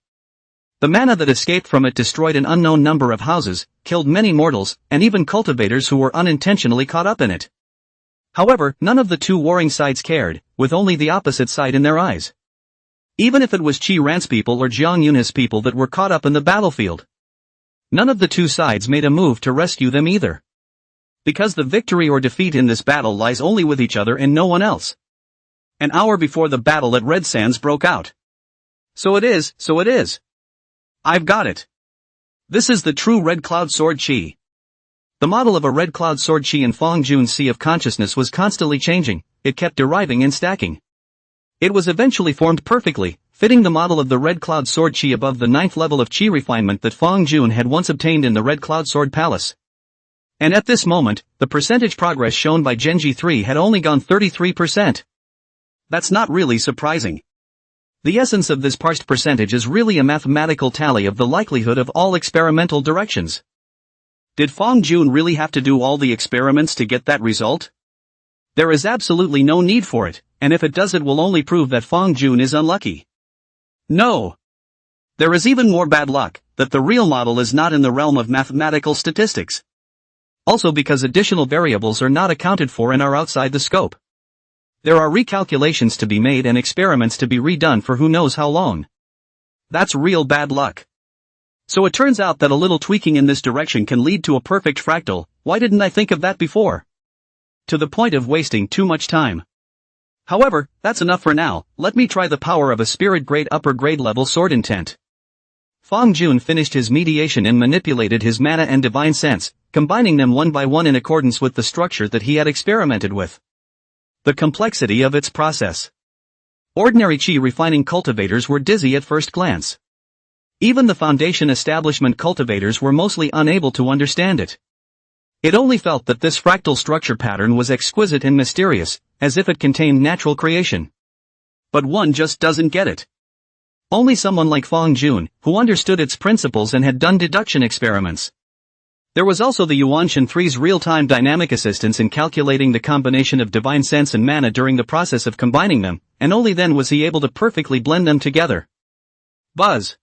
The mana that escaped from it destroyed an unknown number of houses, killed many mortals, and even cultivators who were unintentionally caught up in it. However, none of the 2 warring sides cared, with only the opposite side in their eyes. Even if it was Chiran's people or Zhang Yunhe's people that were caught up in the battlefield. None of the 2 sides made a move to rescue them either. Because the victory or defeat in this battle lies only with each other and no one else. An hour before the battle at Red Sands broke out. So it is. I've got it. This is the true Red Cloud Sword Chi. The model of a Red Cloud Sword Chi in Fong Jun's Sea of Consciousness was constantly changing, it kept deriving and stacking. It was eventually formed perfectly, fitting the model of the Red Cloud Sword Chi above the 9th level of Chi refinement that Fong Jun had once obtained in the Red Cloud Sword Palace. And at this moment, the percentage progress shown by Genji 3 had only gone 33%. That's not really surprising. The essence of this parsed percentage is really a mathematical tally of the likelihood of all experimental directions. Did Fong Jun really have to do all the experiments to get that result? There is absolutely no need for it, and if it does it will only prove that Fong Jun is unlucky. No. There is even more bad luck, that the real model is not in the realm of mathematical statistics. Also because additional variables are not accounted for and are outside the scope. There are recalculations to be made and experiments to be redone for who knows how long. That's real bad luck. So it turns out that a little tweaking in this direction can lead to a perfect fractal. Why didn't I think of that before? To the point of wasting too much time. However, that's enough for now. Let me try the power of a spirit grade upper grade level sword intent. Fong Jun finished his mediation and manipulated his mana and divine sense, combining them one by one in accordance with the structure that he had experimented with. The complexity of its process. Ordinary chi refining cultivators were dizzy at first glance. Even the foundation establishment cultivators were mostly unable to understand it. It only felt that this fractal structure pattern was exquisite and mysterious, as if it contained natural creation. But one just doesn't get it. Only someone like Fong Jun, who understood its principles and had done deduction experiments. There was also the Yuan Shen 3's real-time dynamic assistance in calculating the combination of divine sense and mana during the process of combining them, and only then was he able to perfectly blend them together. Buzz.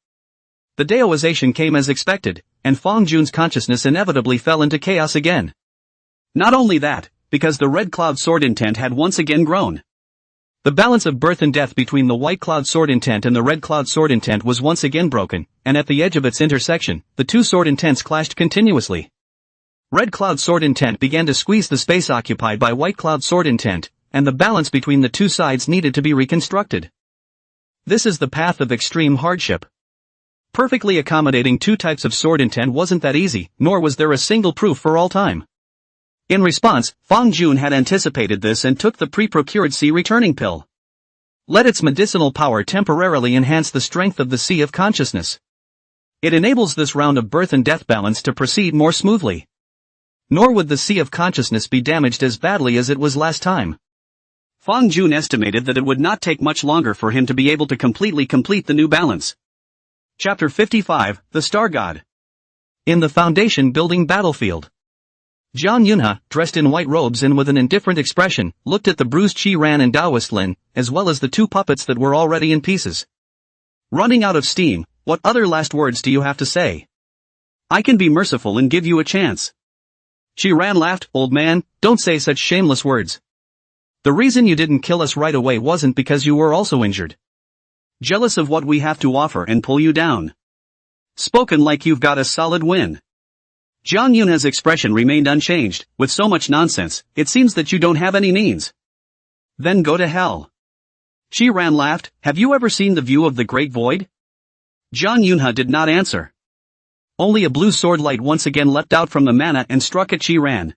The Daoization came as expected, and Fong Jun's consciousness inevitably fell into chaos again. Not only that, because the Red Cloud Sword intent had once again grown. The balance of birth and death between the White Cloud Sword intent and the Red Cloud Sword intent was once again broken, and at the edge of its intersection, the two sword intents clashed continuously. Red Cloud Sword intent began to squeeze the space occupied by White Cloud Sword intent, and the balance between the two sides needed to be reconstructed. This is the path of extreme hardship. Perfectly accommodating two types of sword intent wasn't that easy, nor was there a single proof for all time. In response, Fong Jun had anticipated this and took the pre-procured sea returning pill. Let its medicinal power temporarily enhance the strength of the sea of consciousness. It enables this round of birth and death balance to proceed more smoothly. Nor would the sea of consciousness be damaged as badly as it was last time. Fong Jun estimated that it would not take much longer for him to be able to completely complete the new balance. Chapter 55, The Star God. In the Foundation Building Battlefield. Zhang Yunhe, dressed in white robes and with an indifferent expression, looked at the bruised Qi Ran and Daoist Lin, as well as the two puppets that were already in pieces. Running out of steam, what other last words do you have to say? I can be merciful and give you a chance. Qi Ran laughed. Old man, don't say such shameless words. The reason you didn't kill us right away wasn't because you were also injured. Jealous of what we have to offer and pull you down. Spoken like you've got a solid win. Zhang Yunhe's expression remained unchanged. With so much nonsense, it seems that you don't have any means. Then go to hell. Qi Ran laughed. Have you ever seen the view of the Great Void? Zhang Yunhe did not answer. Only a blue sword light once again leapt out from the mana and struck at Qi Ran.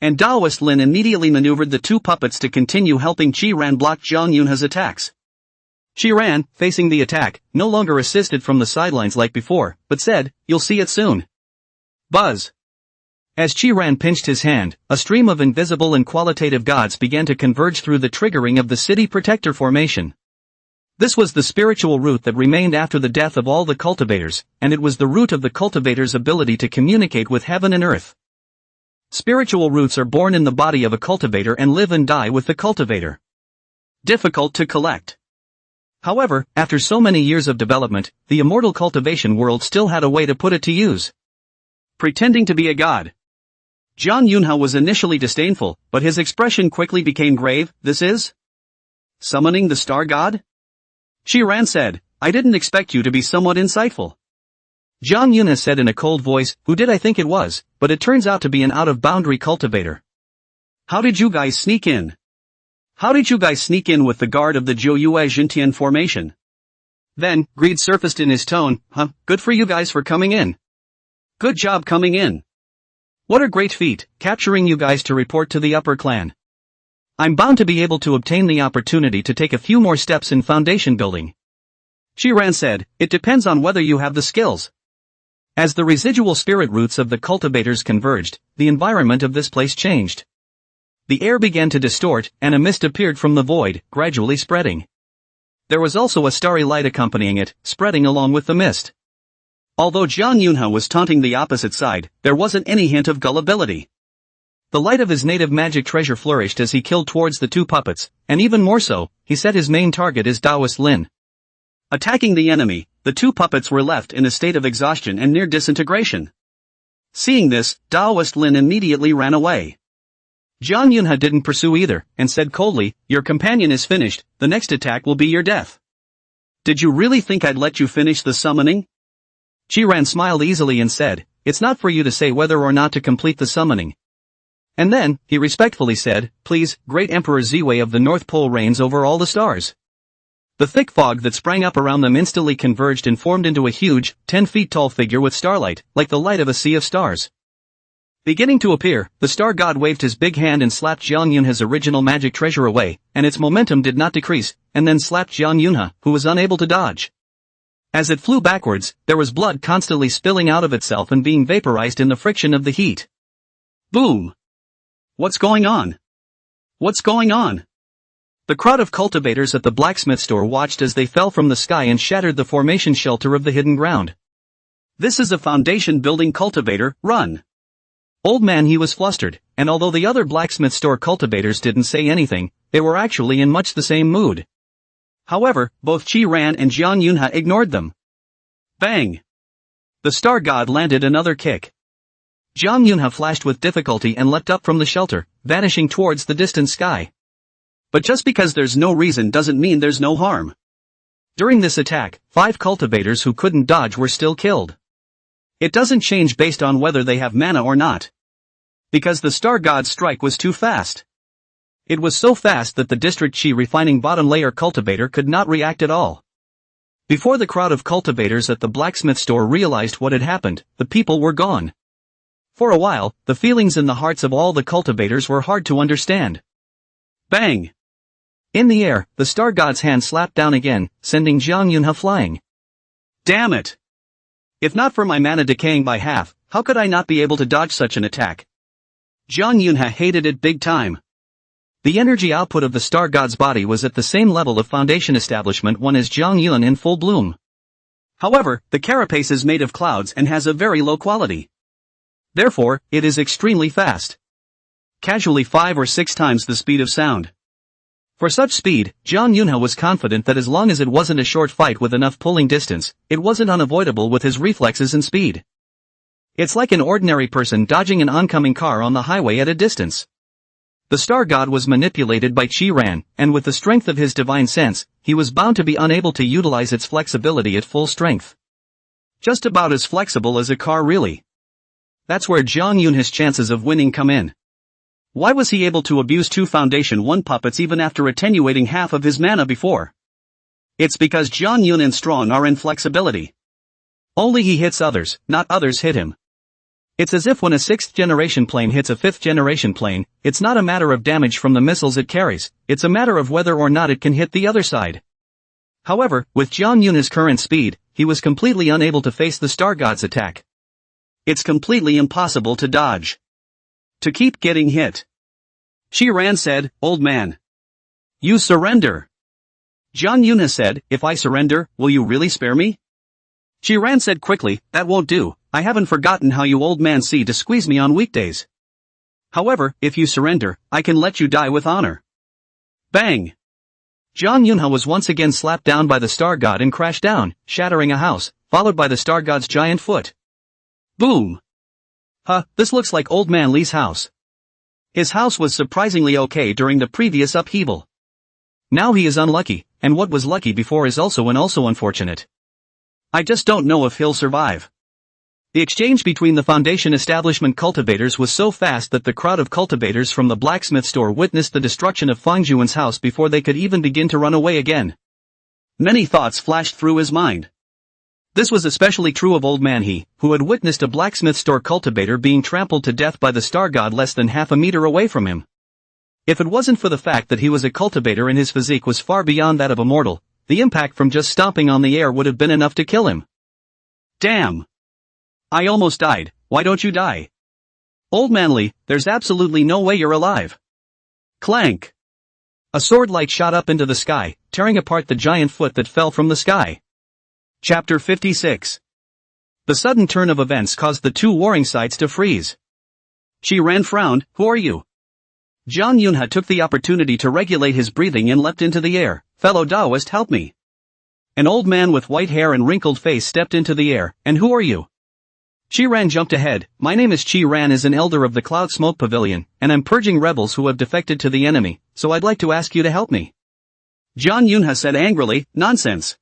And Daoist Lin immediately maneuvered the two puppets to continue helping Qi Ran block Zhang Yunhe's attacks. Qi Ran, facing the attack, no longer assisted from the sidelines like before, but said, "You'll see it soon." Buzz. As Qi Ran pinched his hand, a stream of invisible and qualitative gods began to converge through the triggering of the City Protector formation. This was the spiritual root that remained after the death of all the cultivators, and it was the root of the cultivator's ability to communicate with heaven and earth. Spiritual roots are born in the body of a cultivator and live and die with the cultivator. Difficult to collect. However, after so many years of development, the immortal cultivation world still had a way to put it to use. Pretending to be a god. Zhang Yunhe was initially disdainful, but his expression quickly became grave. This is? Summoning the star god? Qi Ran said, I didn't expect you to be somewhat insightful. Zhang Yunhe said in a cold voice, who did I think it was, but it turns out to be an out-of-boundary cultivator. How did you guys sneak in? How did you guys sneak in with the guard of the Zhouyue Jintian formation? Then, greed surfaced in his tone. Good for you guys for coming in. Good job coming in. What a great feat, capturing you guys to report to the upper clan. I'm bound to be able to obtain the opportunity to take a few more steps in foundation building. Qi Ran said, it depends on whether you have the skills. As the residual spirit roots of the cultivators converged, the environment of this place changed. The air began to distort, and a mist appeared from the void, gradually spreading. There was also a starry light accompanying it, spreading along with the mist. Although Jiang Yunhe was taunting the opposite side, there wasn't any hint of gullibility. The light of his native magic treasure flourished as he killed towards the two puppets, and even more so, he set his main target as Taoist Lin. Attacking the enemy, the two puppets were left in a state of exhaustion and near disintegration. Seeing this, Taoist Lin immediately ran away. Jiang Yunhe didn't pursue either, and said coldly, "Your companion is finished, the next attack will be your death." "Did you really think I'd let you finish the summoning?" Qiran smiled easily and said, "It's not for you to say whether or not to complete the summoning." And then, he respectfully said, "Please, Great Emperor Ziwei of the North Pole reigns over all the stars." The thick fog that sprang up around them instantly converged and formed into a huge, 10 feet tall figure with starlight, like the light of a sea of stars. Beginning to appear, the star god waved his big hand and slapped Jiang Yunhe's original magic treasure away, and its momentum did not decrease, and then slapped Jiang Yunhe, who was unable to dodge. As it flew backwards, there was blood constantly spilling out of itself and being vaporized in the friction of the heat. Boom! What's going on? What's going on? The crowd of cultivators at the blacksmith store watched as they fell from the sky and shattered the formation shelter of the hidden ground. "This is a foundation building cultivator, run!" Old man, he was flustered, and although the other blacksmith store cultivators didn't say anything, they were actually in much the same mood. However, both Qi Ran and Jiang Yunhe ignored them. Bang! The star god landed another kick. Jiang Yunhe flashed with difficulty and leapt up from the shelter, vanishing towards the distant sky. But just because there's no reason doesn't mean there's no harm. During this attack, 5 cultivators who couldn't dodge were still killed. It doesn't change based on whether they have mana or not. Because the star god's strike was too fast. It was so fast that the district chi refining bottom layer cultivator could not react at all. Before the crowd of cultivators at the blacksmith store realized what had happened, the people were gone. For a while, the feelings in the hearts of all the cultivators were hard to understand. Bang! In the air, the star god's hand slapped down again, sending Jiang Yunhe flying. Damn it! If not for my mana decaying by half, how could I not be able to dodge such an attack? Jiang Yunhe hated it big time. The energy output of the star god's body was at the same level of Foundation Establishment 1 as Jiang Yun in full bloom. However, the carapace is made of clouds and has a very low quality. Therefore, it is extremely fast. Casually 5 or 6 times the speed of sound. For such speed, Jiang Yunhe was confident that as long as it wasn't a short fight with enough pulling distance, it wasn't unavoidable with his reflexes and speed. It's like an ordinary person dodging an oncoming car on the highway at a distance. The star god was manipulated by Qi Ran, and with the strength of his divine sense, he was bound to be unable to utilize its flexibility at full strength. Just about as flexible as a car really. That's where Jiang Yunhe's chances of winning come in. Why was he able to abuse 2 Foundation 1 puppets even after attenuating half of his mana before? It's because Jiang Yun and Strong are in flexibility. Only he hits others, not others hit him. It's as if when a 6th generation plane hits a 5th generation plane, it's not a matter of damage from the missiles it carries, it's a matter of whether or not it can hit the other side. However, with Jiang Yun's current speed, he was completely unable to face the star god's attack. It's completely impossible to dodge. To keep getting hit. Qi Ran said, "Old man. You surrender." Jiang Yunhe said, "If I surrender, will you really spare me?" Qi Ran said quickly, "That won't do, I haven't forgotten how you old man see to squeeze me on weekdays. However, if you surrender, I can let you die with honor." Bang! Jiang Yunhe was once again slapped down by the star god and crashed down, shattering a house, followed by the star god's giant foot. Boom! This looks like old man Li's house. His house was surprisingly okay during the previous upheaval. Now he is unlucky, and what was lucky before is also unfortunate. I just don't know if he'll survive. The exchange between the Foundation Establishment cultivators was so fast that the crowd of cultivators from the blacksmith store witnessed the destruction of Fang Juan's house before they could even begin to run away again. Many thoughts flashed through his mind. This was especially true of old man He, who had witnessed a blacksmith store cultivator being trampled to death by the star god less than half a meter away from him. If it wasn't for the fact that he was a cultivator and his physique was far beyond that of a mortal, the impact from just stomping on the air would have been enough to kill him. Damn! I almost died, why don't you die? Old man Li, there's absolutely no way you're alive. Clank! A sword light shot up into the sky, tearing apart the giant foot that fell from the sky. Chapter 56. The sudden turn of events caused the two warring sides to freeze. Qi Ran frowned. Who are you? Zhang Yunhe took the opportunity to regulate his breathing and leapt into the air. Fellow Taoist, help me. An old man with white hair and wrinkled face stepped into the air. And who are you? Qi Ran jumped ahead. My name is Qi Ran, is an elder of the Cloud Smoke Pavilion, and I'm purging rebels who have defected to the enemy, so I'd like to ask you to help me. Zhang Yunhe said angrily, nonsense.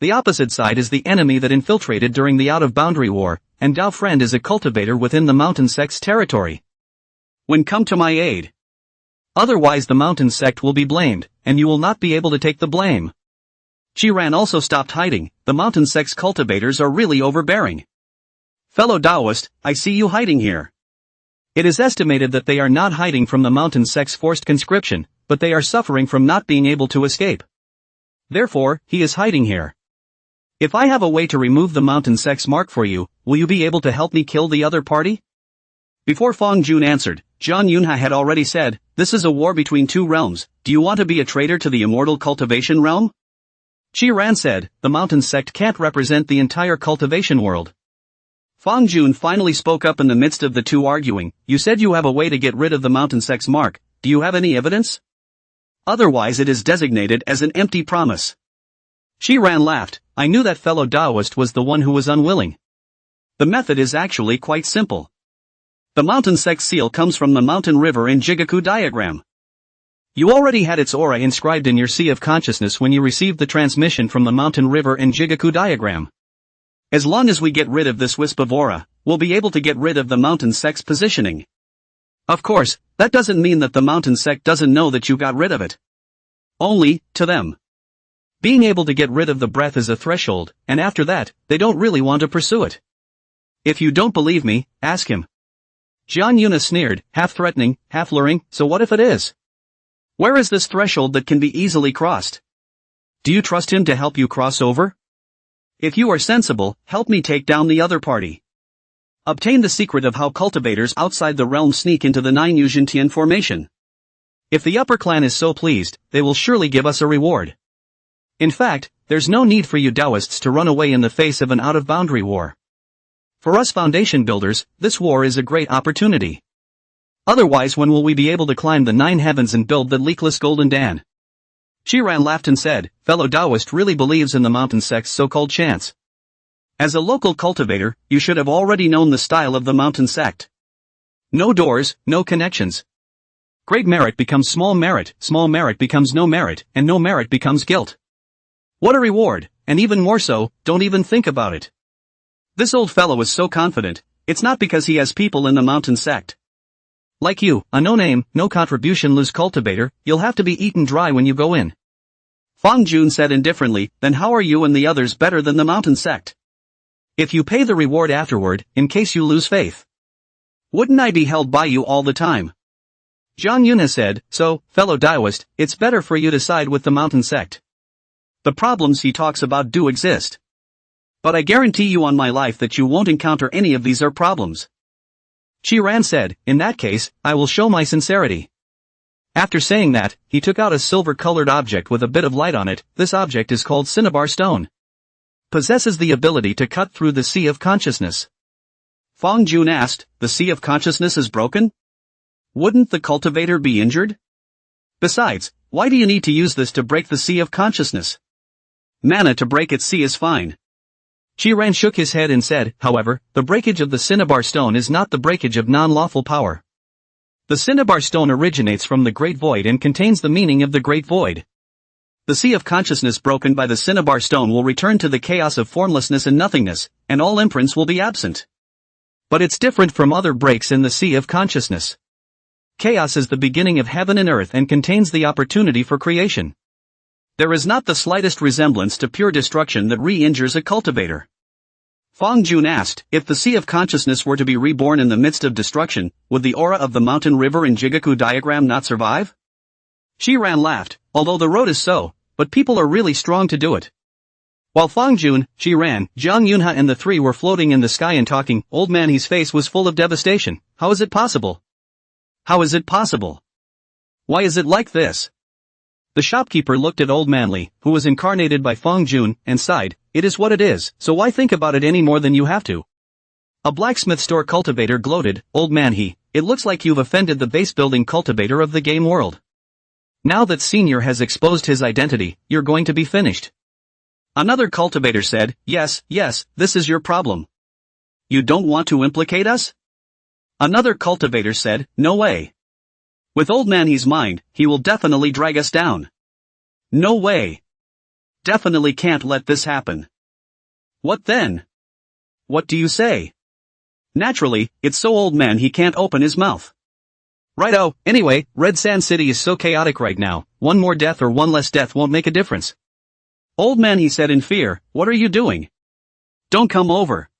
The opposite side is the enemy that infiltrated during the out-of-boundary war, and Dao Friend is a cultivator within the mountain sect's territory. When come to my aid. Otherwise the mountain sect will be blamed, and you will not be able to take the blame. Qi Ran also stopped hiding. The mountain sect's cultivators are really overbearing. Fellow Taoist, I see you hiding here. It is estimated that they are not hiding from the mountain sect's forced conscription, but they are suffering from not being able to escape. Therefore, he is hiding here. If I have a way to remove the mountain sect's mark for you, will you be able to help me kill the other party? Before Fong Jun answered, Zhang Yunhe had already said, this is a war between two realms. Do you want to be a traitor to the immortal cultivation realm? Qi Ran said, the mountain sect can't represent the entire cultivation world. Fong Jun finally spoke up in the midst of the two arguing. You said you have a way to get rid of the mountain sect's mark. Do you have any evidence? Otherwise it is designated as an empty promise. Qi Ran laughed. I knew that fellow Taoist was the one who was unwilling. The method is actually quite simple. The mountain sect seal comes from the mountain river in Jigaku diagram. You already had its aura inscribed in your sea of consciousness when you received the transmission from the mountain river in Jigaku diagram. As long as we get rid of this wisp of aura, we'll be able to get rid of the mountain sect's positioning. Of course, that doesn't mean that the mountain sect doesn't know that you got rid of it. Only, to them. Being able to get rid of the breath is a threshold, and after that, they don't really want to pursue it. If you don't believe me, ask him. Zhang Yunhe sneered, half threatening, half luring, so what if it is? Where is this threshold that can be easily crossed? Do you trust him to help you cross over? If you are sensible, help me take down the other party. Obtain the secret of how cultivators outside the realm sneak into the Nine Yuzhentian formation. If the upper clan is so pleased, they will surely give us a reward. In fact, there's no need for you Taoists to run away in the face of an out-of-boundary war. For us foundation builders, this war is a great opportunity. Otherwise, when will we be able to climb the 9 heavens and build the leakless golden Dan? Qi Ran laughed and said, fellow Taoist really believes in the mountain sect's so-called chance. As a local cultivator, you should have already known the style of the mountain sect. No doors, no connections. Great merit becomes small merit becomes no merit, and no merit becomes guilt. What a reward, and even more so, don't even think about it. This old fellow is so confident, it's not because he has people in the mountain sect. Like you, a no-name, no contribution loose cultivator, you'll have to be eaten dry when you go in. Fong Jun said indifferently, then how are you and the others better than the mountain sect? If you pay the reward afterward, in case you lose faith. Wouldn't I be held by you all the time? Zhang Yunhe said, so, fellow Taoist, it's better for you to side with the mountain sect. The problems he talks about do exist. But I guarantee you on my life that you won't encounter any of these problems. Qi Ran said, in that case, I will show my sincerity. After saying that, he took out a silver-colored object with a bit of light on it. This object is called Cinnabar Stone. Possesses the ability to cut through the sea of consciousness. Fong Jun asked, the sea of consciousness is broken? Wouldn't the cultivator be injured? Besides, why do you need to use this to break the sea of consciousness? Mana to break its sea is fine. Qi Ran shook his head and said, however, the breakage of the Cinnabar Stone is not the breakage of non-lawful power. The Cinnabar Stone originates from the Great Void and contains the meaning of the Great Void. The sea of consciousness broken by the Cinnabar Stone will return to the chaos of formlessness and nothingness, and all imprints will be absent. But it's different from other breaks in the sea of consciousness. Chaos is the beginning of heaven and earth and contains the opportunity for creation. There is not the slightest resemblance to pure destruction that re-injures a cultivator. Fong Jun asked, if the Sea of Consciousness were to be reborn in the midst of destruction, would the aura of the mountain river in Jigaku diagram not survive? Qi Ran laughed, although the road is so, but people are really strong to do it. While Fong Jun, Qi Ran, Zhang Yunhe and the three were floating in the sky and talking, old man his face was full of devastation. How is it possible? How is it possible? Why is it like this? The shopkeeper looked at Old Man Li, who was incarnated by Fong Jun, and sighed, "It is what it is, so why think about it any more than you have to?" A blacksmith store cultivator gloated, "Old Man He, it looks like you've offended the base-building cultivator of the game world. Now that Senior has exposed his identity, you're going to be finished." Another cultivator said, yes, this is your problem. You don't want to implicate us?" Another cultivator said, "No way. With Old Man He's mind, he will definitely drag us down. No way. Definitely can't let this happen." "What then? What do you say?" "Naturally, it's so Old Man he can't open his mouth." "Righto, anyway, Red Sand City is so chaotic right now, one more death or one less death won't make a difference." Old Man he said in fear, "What are you doing? Don't come over.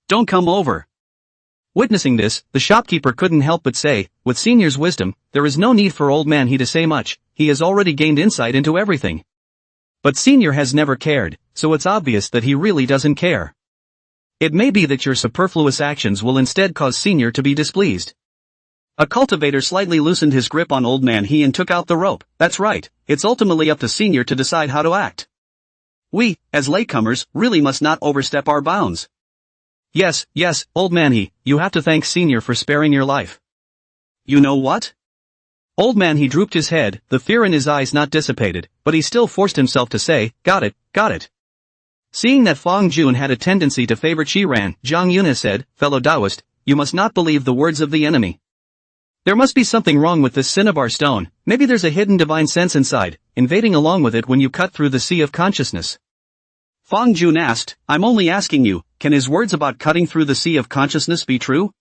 Don't come over." Witnessing this, the shopkeeper couldn't help but say, with Senior's wisdom, there is no need for Old Man he to say much, he has already gained insight into everything. But Senior has never cared, so it's obvious that he really doesn't care. It may be that your superfluous actions will instead cause Senior to be displeased. A cultivator slightly loosened his grip on Old Man he and took out the rope. "That's right, it's ultimately up to Senior to decide how to act. We, as latecomers, really must not overstep our bounds." Yes, Old Man he, you have to thank Senior for sparing your life." "You know what?" Old Man he drooped his head, the fear in his eyes not dissipated, but he still forced himself to say, got it. Seeing that Fong Jun had a tendency to favor Qiran, Zhang Yunhe said, "Fellow Taoist, you must not believe the words of the enemy. There must be something wrong with this cinnabar stone, maybe there's a hidden divine sense inside, invading along with it when you cut through the sea of consciousness." Fong Jun asked, "I'm only asking you, can his words about cutting through the sea of consciousness be true?"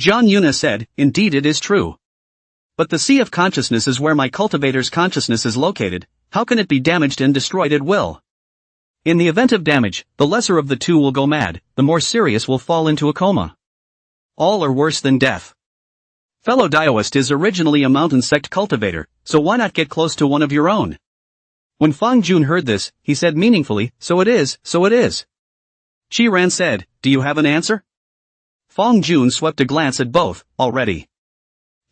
Zhang Yunhe said, "Indeed it is true. But the sea of consciousness is where my cultivator's consciousness is located, how can it be damaged and destroyed at will? In the event of damage, the lesser of the two will go mad, the more serious will fall into a coma. All are worse than death. Fellow Taoist is originally a mountain sect cultivator, so why not get close to one of your own?" When Fang Jun heard this, he said meaningfully, so it is. Qiran said, "Do you have an answer?" Fang Jun swept a glance at both, already.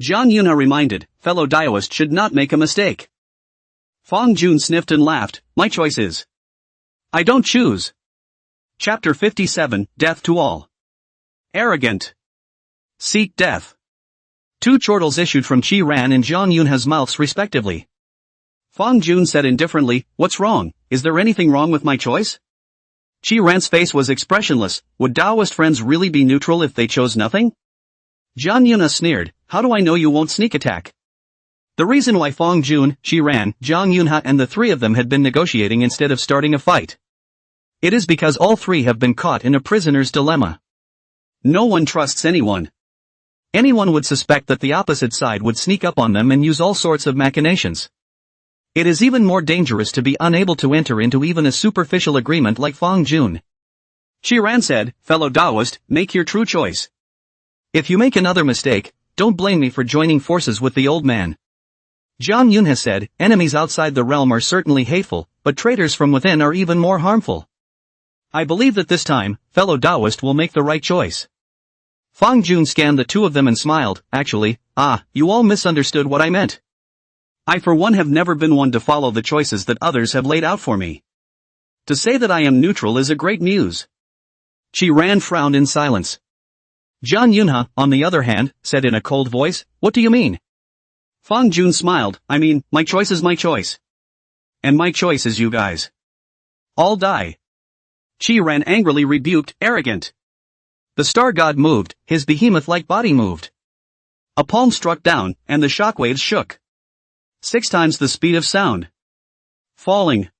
Zhang Yunhe reminded, "Fellow Taoist should not make a mistake." Fang Jun sniffed and laughed, "My choice is. I don't choose." Chapter 57, Death to All. Arrogant. Seek death. Two chortles issued from Qiran and Zhang Yunhe's mouths respectively. Fang Jun said indifferently, "What's wrong? Is there anything wrong with my choice?" Qiran's face was expressionless. Would Taoist friends really be neutral if they chose nothing? Zhang Yunhe sneered, "How do I know you won't sneak attack?" The reason why Fang Jun, Qiran, Zhang Yunhe and the three of them had been negotiating instead of starting a fight. It is because all three have been caught in a prisoner's dilemma. No one trusts anyone. Anyone would suspect that the opposite side would sneak up on them and use all sorts of machinations. It is even more dangerous to be unable to enter into even a superficial agreement like Fang Jun. Qiran said, "Fellow Taoist, make your true choice. If you make another mistake, don't blame me for joining forces with the old man." Zhang Yunhe said, "Enemies outside the realm are certainly hateful, but traitors from within are even more harmful. I believe that this time, fellow Taoist will make the right choice." Fang Jun scanned the two of them and smiled, "Actually, you all misunderstood what I meant. I for one have never been one to follow the choices that others have laid out for me. To say that I am neutral is a great news." Qiran frowned in silence. Zhang Yunhe, on the other hand, said in a cold voice, "What do you mean?" Fang Jun smiled, "I mean, my choice is my choice. And my choice is you guys. All die." Qiran angrily rebuked, "Arrogant." The star god moved, his behemoth-like body moved. A palm struck down, and the shockwaves shook. 6 times the speed of sound. Falling.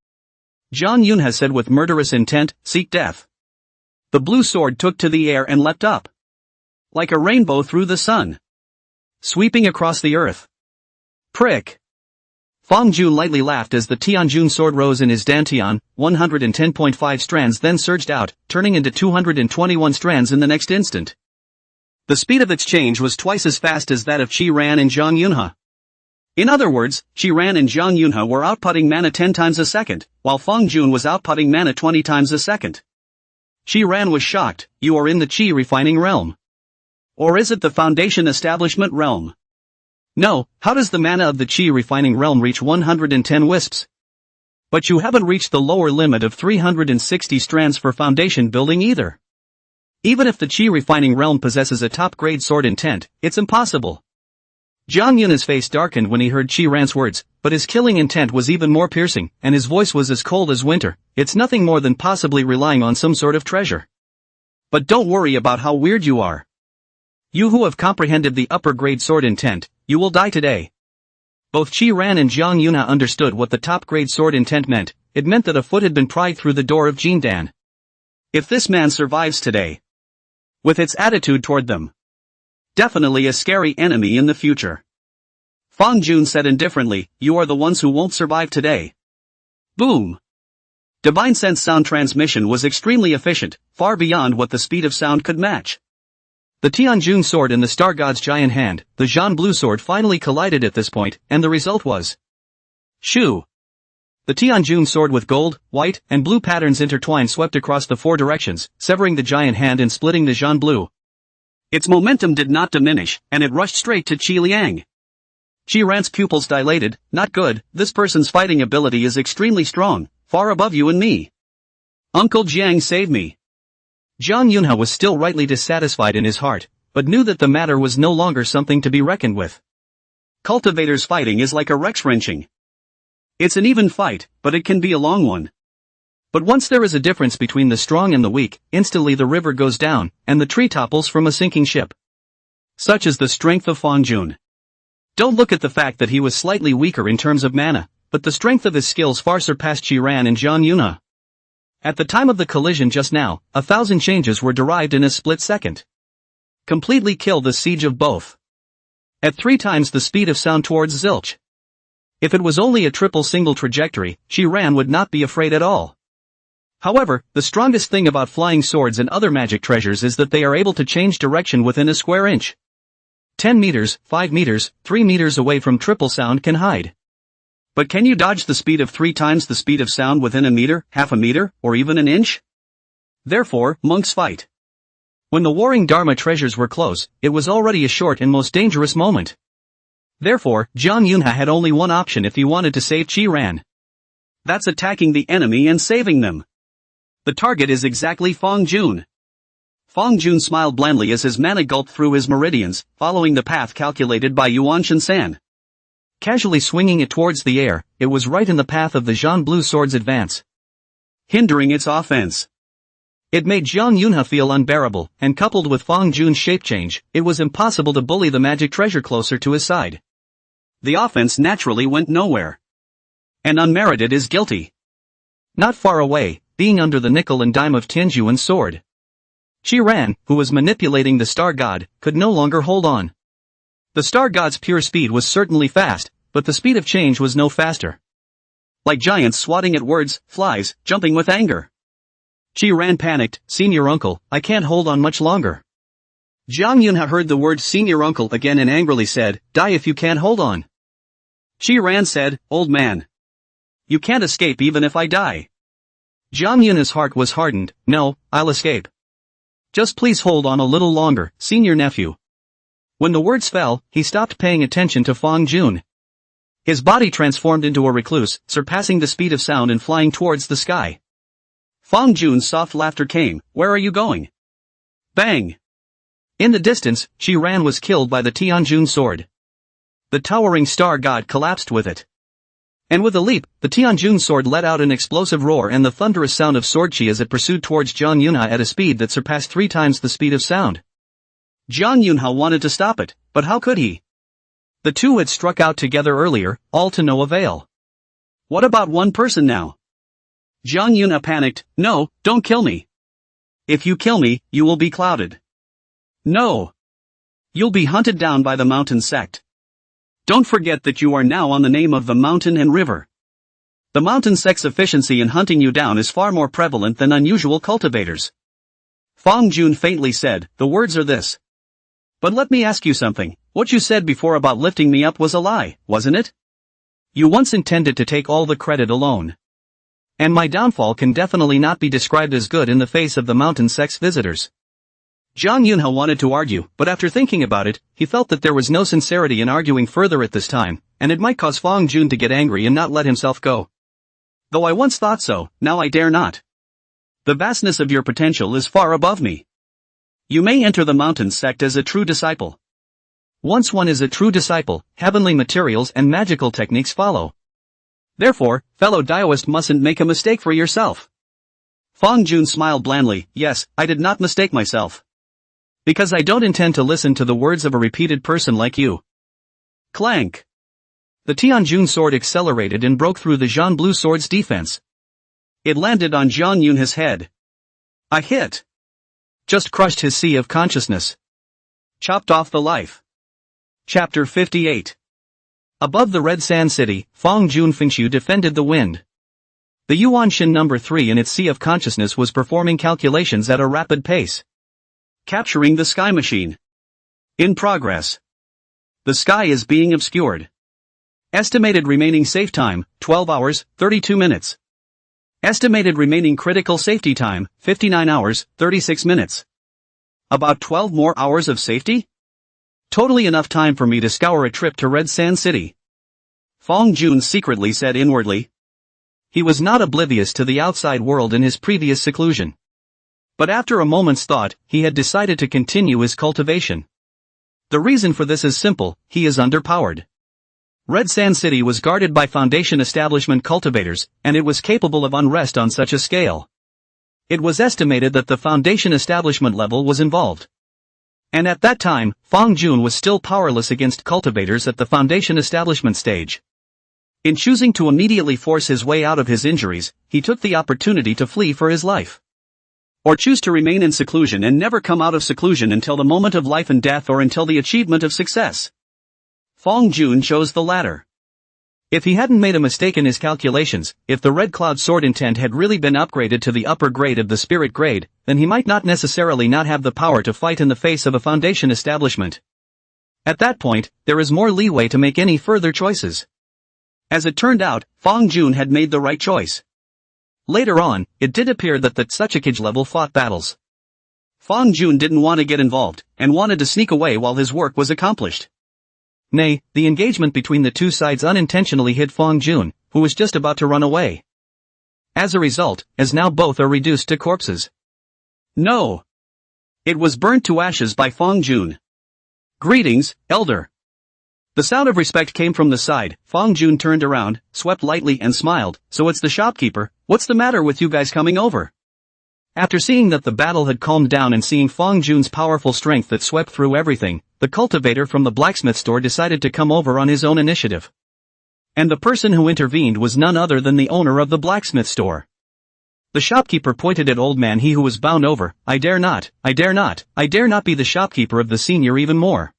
Zhang Yunhe said with murderous intent, "Seek death." The blue sword took to the air and leapt up. Like a rainbow through the sun. Sweeping across the earth. Prick. Fang Jun lightly laughed as the Tianjun sword rose in his dantian, 110.5 strands then surged out, turning into 221 strands in the next instant. The speed of its change was twice as fast as that of Qiran and Zhang Yunhe. In other words, Qiran and Zhang Yunhe were outputting mana 10 times a second, while Fang Jun was outputting mana 20 times a second. Qiran was shocked, "You are in the Qi refining realm. Or is it the foundation establishment realm?" No, how does the mana of the chi refining realm reach 110 wisps? But you haven't reached the lower limit of 360 strands for foundation building either. Even if the chi refining realm possesses a top-grade sword intent, it's impossible. Jiang Yun's face darkened when he heard Qi Ran's words, but his killing intent was even more piercing, and his voice was as cold as winter. It's nothing more than possibly relying on some sort of treasure. But don't worry about how weird you are. You who have comprehended the upper-grade sword intent, you will die today. Both Qi Ran and Jiang Yunha understood what the top-grade sword intent meant. It meant that a foot had been pried through the door of Jindan. If this man survives today, with its attitude toward them, definitely a scary enemy in the future. Fang Jun said indifferently, you are the ones who won't survive today. Boom! Divine Sense sound transmission was extremely efficient, far beyond what the speed of sound could match. The Tianjun sword in the Star God's giant hand, the Zhan Blue sword finally collided at this point, and the result was shoo! The Tianjun sword with gold, white, and blue patterns intertwined swept across the four directions, severing the giant hand and splitting the Zhan Blue. Its momentum did not diminish, and it rushed straight to Qi Liang. Qi Ran's pupils dilated. Not good, this person's fighting ability is extremely strong, far above you and me. Uncle Jiang save me. Jiang Yunha was still rightly dissatisfied in his heart, but knew that the matter was no longer something to be reckoned with. Cultivators fighting is like a Rex-wrenching. It's an even fight, but it can be a long one. But once there is a difference between the strong and the weak, instantly the river goes down, and the tree topples from a sinking ship. Such is the strength of Fang Jun. Don't look at the fact that he was slightly weaker in terms of mana, but the strength of his skills far surpassed Qi Ran and Jiang Yunha. At the time of the collision just now, 1,000 changes were derived in a split second. Completely killed the siege of both. At 3 times the speed of sound towards zilch. If it was only a triple single trajectory, Qi Ran would not be afraid at all. However, the strongest thing about flying swords and other magic treasures is that they are able to change direction within a square inch. 10 meters, 5 meters, 3 meters away from triple sound can hide. But can you dodge the speed of 3 times the speed of sound within a meter, half a meter, or even an inch? Therefore, monks fight. When the warring Dharma treasures were close, it was already a short and most dangerous moment. Therefore, Jiang Yunha had only one option if he wanted to save Qi Ran. That's attacking the enemy and saving them. The target is exactly Fang Jun. Fang Jun smiled blandly as his mana gulped through his meridians, following the path calculated by Yuan Shen. Casually swinging it towards the air, it was right in the path of the Zhan Blue sword's advance, hindering its offense. It made Jiang Yunha feel unbearable, and coupled with Fang Jun's shape change, it was impossible to bully the magic treasure closer to his side. The offense naturally went nowhere. And unmerited is guilty. Not far away, being under the nickel and dime of Tianjuan's sword, Qi Ran, who was manipulating the Star God, could no longer hold on. The Star God's pure speed was certainly fast, but the speed of change was no faster. Like giants swatting at words, flies, jumping with anger. Qi Ran panicked, "Senior uncle, I can't hold on much longer." Jiang Yunha heard the word senior uncle again and angrily said, "Die if you can't hold on." Qi Ran said, "Old man, you can't escape even if I die." Jiang Yunha's heart was hardened. "No, I'll escape. Just please hold on a little longer, senior nephew." When the words fell, he stopped paying attention to Fang Jun. His body transformed into a recluse, surpassing the speed of sound and flying towards the sky. Fang Jun's soft laughter came. "Where are you going?" Bang! In the distance, Qi Ran was killed by the Tianjun sword. The towering star god collapsed with it. And with a leap, the Tianjun sword let out an explosive roar and the thunderous sound of sword chi as it pursued towards Jiang Yunha at a speed that surpassed 3 times the speed of sound. Jiang Yunha wanted to stop it, but how could he? The two had struck out together earlier, all to no avail. What about one person now? Jiang Yunha panicked. "No, don't kill me. If you kill me, you will be clouded. No. You'll be hunted down by the mountain sect. Don't forget that you are now on the name of the mountain and river. The mountain sect's efficiency in hunting you down is far more prevalent than unusual cultivators." Fang Jun faintly said, "The words are this. But let me ask you something, what you said before about lifting me up was a lie, wasn't it? You once intended to take all the credit alone. And my downfall can definitely not be described as good in the face of the mountain sect's visitors. Zhang Yunhe wanted to argue, but after thinking about it, he felt that there was no sincerity in arguing further at this time, and it might cause Fong Jun to get angry and not let himself go. Though I once thought so, now I dare not. The vastness of your potential is far above me. You may enter the mountains sect as a true disciple. Once one is a true disciple, heavenly materials and magical techniques follow. Therefore, fellow Daoist mustn't make a mistake for yourself. Fong Jun smiled blandly. Yes, I did not mistake myself. Because I don't intend to listen to the words of a repeated person like you. Clank. The Tianjun sword accelerated and broke through the Zhan Blue sword's defense. It landed on Zhang Yunhe's head. A hit. Just crushed his sea of consciousness. Chopped off the life. Chapter 58. Above the Red Sand City, Fong Jun Fingshu defended the wind. The Yuan Shen number 3 in its sea of consciousness was performing calculations at a rapid pace. Capturing the sky machine. In progress. The sky is being obscured. Estimated remaining safe time, 12 hours, 32 minutes. Estimated remaining critical safety time, 59 hours, 36 minutes. About 12 more hours of safety? Totally enough time for me to scour a trip to Red Sand City. Fong Jun secretly said inwardly. He was not oblivious to the outside world in his previous seclusion. But after a moment's thought, he had decided to continue his cultivation. The reason for this is simple, he is underpowered. Red Sand City was guarded by Foundation establishment cultivators, and it was capable of unrest on such a scale. It was estimated that the Foundation establishment level was involved. And at that time, Fong Jun was still powerless against cultivators at the Foundation establishment stage. In choosing to immediately force his way out of his injuries, he took the opportunity to flee for his life. Or choose to remain in seclusion and never come out of seclusion until the moment of life and death or until the achievement of success. Fong Jun chose the latter. If he hadn't made a mistake in his calculations, if the Red Cloud Sword intent had really been upgraded to the upper grade of the Spirit grade, then he might not necessarily not have the power to fight in the face of a Foundation establishment. At that point, there is more leeway to make any further choices. As it turned out, Fong Jun had made the right choice. Later on, it did appear that the Tsuchikage level fought battles. Fong Jun didn't want to get involved, and wanted to sneak away while his work was accomplished. Nay, the engagement between the two sides unintentionally hit Fong Jun, who was just about to run away. As a result, as now both are reduced to corpses. No! It was burnt to ashes by Fong Jun. Greetings, Elder. The sound of respect came from the side. Fong Jun turned around, swept lightly and smiled. So it's the shopkeeper, what's the matter with you guys coming over? After seeing that the battle had calmed down and seeing Fong Jun's powerful strength that swept through everything, the cultivator from the blacksmith store decided to come over on his own initiative. And the person who intervened was none other than the owner of the blacksmith store. The shopkeeper pointed at old man he who was bound over. I dare not be the shopkeeper of the senior even more.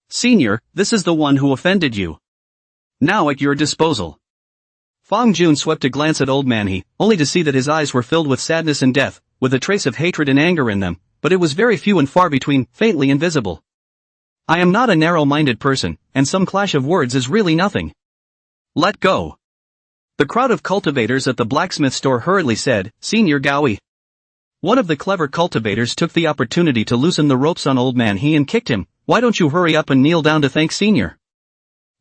Senior, this is the one who offended you. Now at your disposal. Fong Jun swept a glance at old man he, only to see that his eyes were filled with sadness and death, with a trace of hatred and anger in them, but it was very few and far between, faintly invisible. I am not a narrow-minded person, and some clash of words is really nothing. Let go. The crowd of cultivators at the blacksmith store hurriedly said, Senior Gaoi. One of the clever cultivators took the opportunity to loosen the ropes on old man he and kicked him. Why don't you hurry up and kneel down to thank Senior?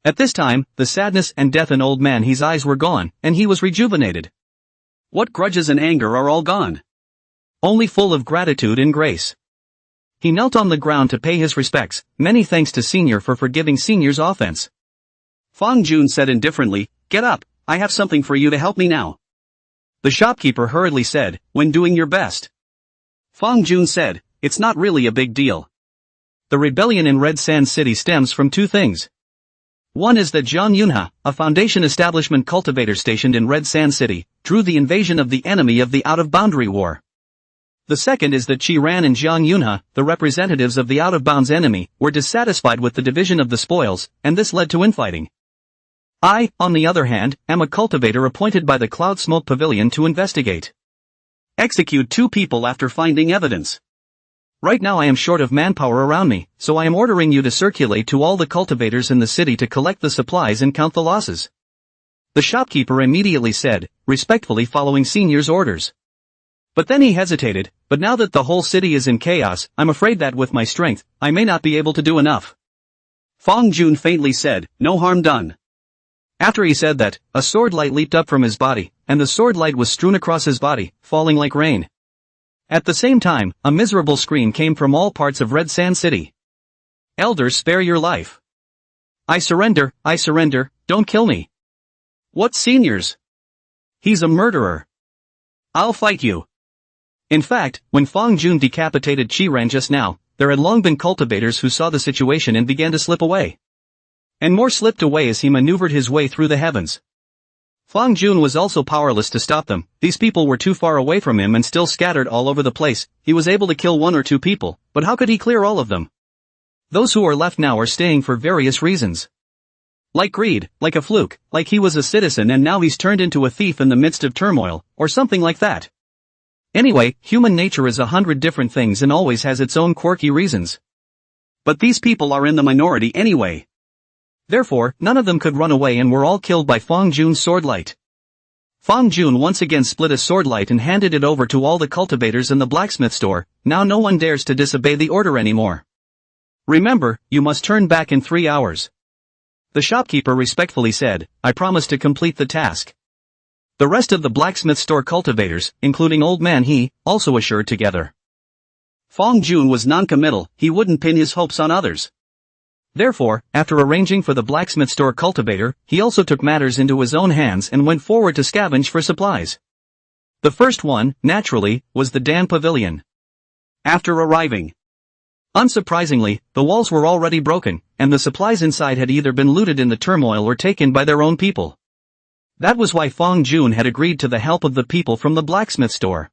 At this time, the sadness and death in old man he's eyes were gone, and he was rejuvenated. What grudges and anger are all gone? Only full of gratitude and grace. He knelt on the ground to pay his respects, many thanks to Senior for forgiving Senior's offense. Fong Jun said indifferently, Get up, I have something for you to help me now. The shopkeeper hurriedly said, When doing your best. Fong Jun said, It's not really a big deal. The rebellion in Red Sand City stems from two things. One is that Zhang Yunhe, a Foundation establishment cultivator stationed in Red Sand City, drew the invasion of the enemy of the out-of-boundary war. The second is that Qi Ran and Zhang Yunhe, the representatives of the out-of-bounds enemy, were dissatisfied with the division of the spoils, and this led to infighting. I, on the other hand, am a cultivator appointed by the Cloud Smoke Pavilion to investigate. Execute 2 people after finding evidence. Right now I am short of manpower around me, so I am ordering you to circulate to all the cultivators in the city to collect the supplies and count the losses. The shopkeeper immediately said, respectfully following Senior's orders. But then he hesitated, but now that the whole city is in chaos, I'm afraid that with my strength, I may not be able to do enough. Fong Jun faintly said, no harm done. After he said that, a sword light leaped up from his body, and the sword light was strewn across his body, falling like rain. At the same time, a miserable scream came from all parts of Red Sand City. Elders, spare your life. I surrender, don't kill me. What seniors? He's a murderer. I'll fight you. In fact, when Fong Jun decapitated Qiran just now, there had long been cultivators who saw the situation and began to slip away. And more slipped away as he maneuvered his way through the heavens. Fong Jun was also powerless to stop them. These people were too far away from him and still scattered all over the place. He was able to kill one or two people, but how could he clear all of them? Those who are left now are staying for various reasons. Like greed, like a fluke, like he was a citizen and now he's turned into a thief in the midst of turmoil, or something like that. Anyway, human nature is 100 different things and always has its own quirky reasons. But these people are in the minority anyway. Therefore, none of them could run away and were all killed by Fong Jun's sword light. Fong Jun once again split a sword light and handed it over to all the cultivators in the blacksmith store. Now no one dares to disobey the order anymore. Remember, you must turn back in 3 hours. The shopkeeper respectfully said, I promise to complete the task. The rest of the blacksmith store cultivators, including Old Man He, also assured together. Fong Jun was non-committal, he wouldn't pin his hopes on others. Therefore, after arranging for the blacksmith store cultivator, he also took matters into his own hands and went forward to scavenge for supplies. The first one, naturally, was the Dan Pavilion. After arriving, unsurprisingly, the walls were already broken, and the supplies inside had either been looted in the turmoil or taken by their own people. That was why Fong Jun had agreed to the help of the people from the blacksmith store.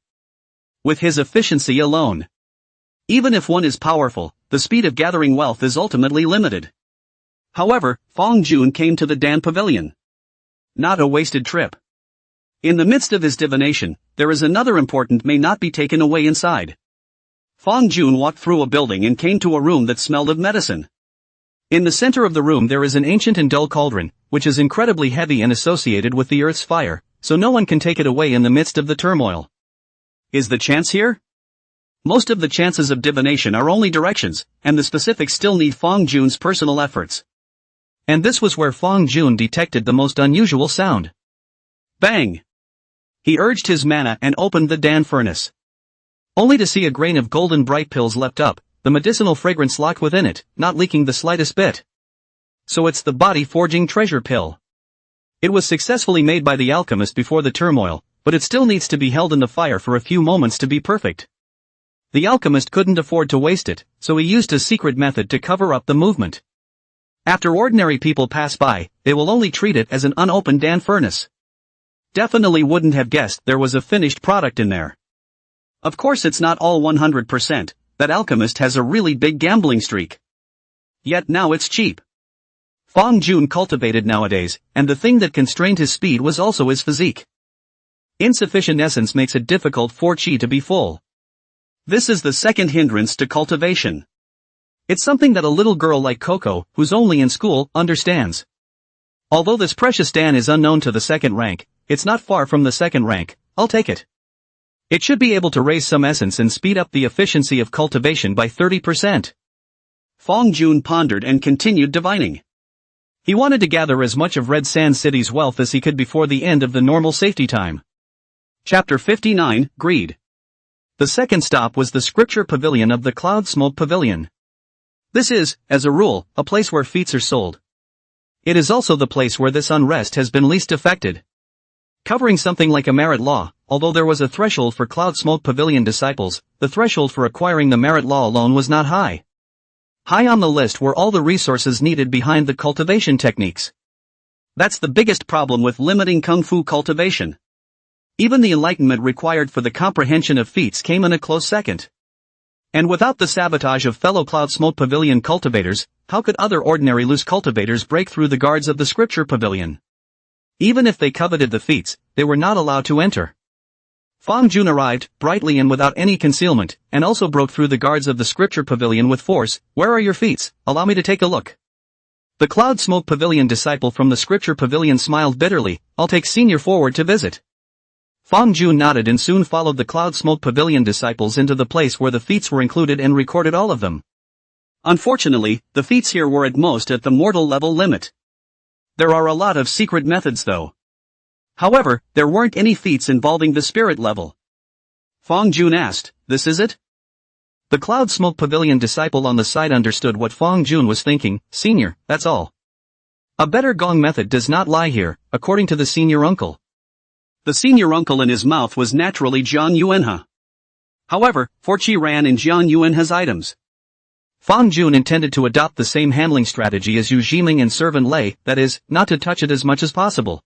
With his efficiency alone, even if one is powerful, the speed of gathering wealth is ultimately limited. However, Fong Jun came to the Dan Pavilion. Not a wasted trip. In the midst of his divination, there is another important may not be taken away inside. Fong Jun walked through a building and came to a room that smelled of medicine. In the center of the room there is an ancient and dull cauldron, which is incredibly heavy and associated with the earth's fire, so no one can take it away in the midst of the turmoil. Is the chance here? Most of the chances of divination are only directions, and the specifics still need Fong Jun's personal efforts. And this was where Fong Jun detected the most unusual sound. Bang! He urged his mana and opened the Dan furnace. Only to see a grain of golden bright pills leapt up, the medicinal fragrance locked within it, not leaking the slightest bit. So it's the body-forging treasure pill. It was successfully made by the alchemist before the turmoil, but it still needs to be held in the fire for a few moments to be perfect. The alchemist couldn't afford to waste it, so he used a secret method to cover up the movement. After ordinary people pass by, they will only treat it as an unopened Dan furnace. Definitely wouldn't have guessed there was a finished product in there. Of course it's not all 100%, that alchemist has a really big gambling streak. Yet now it's cheap. Fong Jun cultivated nowadays, and the thing that constrained his speed was also his physique. Insufficient essence makes it difficult for qi to be full. This is the second hindrance to cultivation. It's something that a little girl like Coco, who's only in school, understands. Although this precious Dan is unknown to the second rank, it's not far from the second rank. I'll take it. It should be able to raise some essence and speed up the efficiency of cultivation by 30%. Fong Jun pondered and continued divining. He wanted to gather as much of Red Sand City's wealth as he could before the end of the normal safety time. Chapter 59, Greed. The second stop was the scripture pavilion of the Cloud Smoke Pavilion. This is, as a rule, a place where feats are sold. It is also the place where this unrest has been least affected. Covering something like a merit law, although there was a threshold for Cloud Smoke Pavilion disciples, the threshold for acquiring the merit law alone was not high. High on the list were all the resources needed behind the cultivation techniques. That's the biggest problem with limiting Kung Fu cultivation. Even the enlightenment required for the comprehension of feats came in a close second. And without the sabotage of fellow Cloud Smoke Pavilion cultivators, how could other ordinary loose cultivators break through the guards of the Scripture Pavilion? Even if they coveted the feats, they were not allowed to enter. Fong Jun arrived, brightly and without any concealment, and also broke through the guards of the Scripture Pavilion with force. Where are your feats? Allow me to take a look. The Cloud Smoke Pavilion disciple from the Scripture Pavilion smiled bitterly. I'll take senior forward to visit. Fang Jun nodded and soon followed the Cloud Smoke Pavilion disciples into the place where the feats were included and recorded all of them. Unfortunately, the feats here were at most at the mortal level limit. There are a lot of secret methods though. However, there weren't any feats involving the spirit level. Fang Jun asked, "This is it?" The Cloud Smoke Pavilion disciple on the side understood what Fang Jun was thinking. "Senior, that's all. A better gong method does not lie here, according to the senior uncle." The senior uncle in his mouth was naturally Jian Yuanhe. However, for Qi Ran and Jian Yuanhe's items, Fang Jun intended to adopt the same handling strategy as Yu Jiming and Servant Lei, that is, not to touch it as much as possible.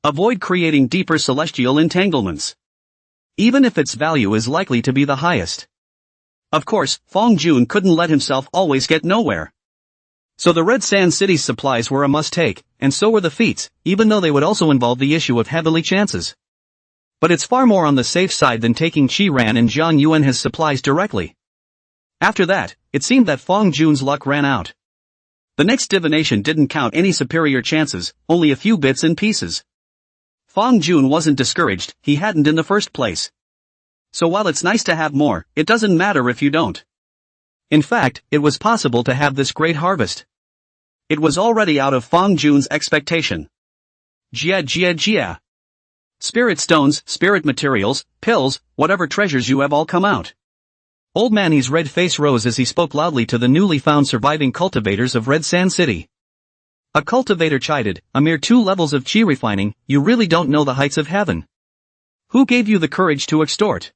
Avoid creating deeper celestial entanglements, even if its value is likely to be the highest. Of course, Fang Jun couldn't let himself always get nowhere. So the Red Sand City's supplies were a must-take, and so were the feats, even though they would also involve the issue of heavily chances. But it's far more on the safe side than taking Qi Ran and Jian Yuanhe's supplies directly. After that, it seemed that Fang Jun's luck ran out. The next divination didn't count any superior chances, only a few bits and pieces. Fang Jun wasn't discouraged, he hadn't in the first place. So while it's nice to have more, it doesn't matter if you don't. In fact, it was possible to have this great harvest. It was already out of Fang Jun's expectation. Jia. Spirit stones, spirit materials, pills, whatever treasures you have all come out. Old Manny's red face rose as he spoke loudly to the newly found surviving cultivators of Red Sand City. A cultivator chided, "A mere 2 levels of chi refining, you really don't know the heights of heaven. Who gave you the courage to extort?"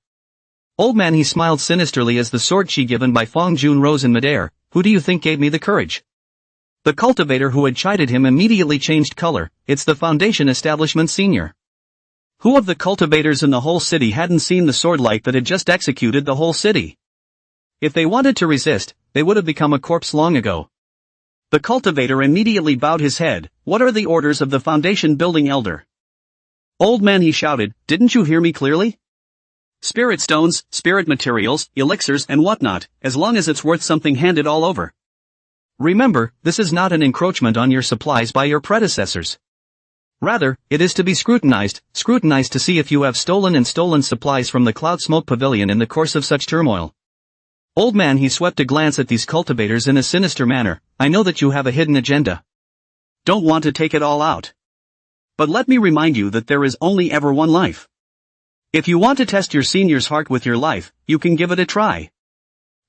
Old Manny smiled sinisterly as the sword chi given by Fang Jun rose in midair. "Who do you think gave me the courage?" The cultivator who had chided him immediately changed color. "It's the Foundation Establishment Senior." Who of the cultivators in the whole city hadn't seen the sword light that had just executed the whole city? If they wanted to resist, they would have become a corpse long ago. The cultivator immediately bowed his head. "What are the orders of the Foundation Building Elder?" "Old man," he shouted, "didn't you hear me clearly? Spirit stones, spirit materials, elixirs and whatnot, as long as it's worth something, hand it all over. Remember, this is not an encroachment on your supplies by your predecessors. Rather, it is to be scrutinized to see if you have stolen supplies from the Cloud Smoke Pavilion in the course of such turmoil." Old man, he swept a glance at these cultivators in a sinister manner. "I know that you have a hidden agenda. Don't want to take it all out. But let me remind you that there is only ever one life. If you want to test your senior's heart with your life, you can give it a try."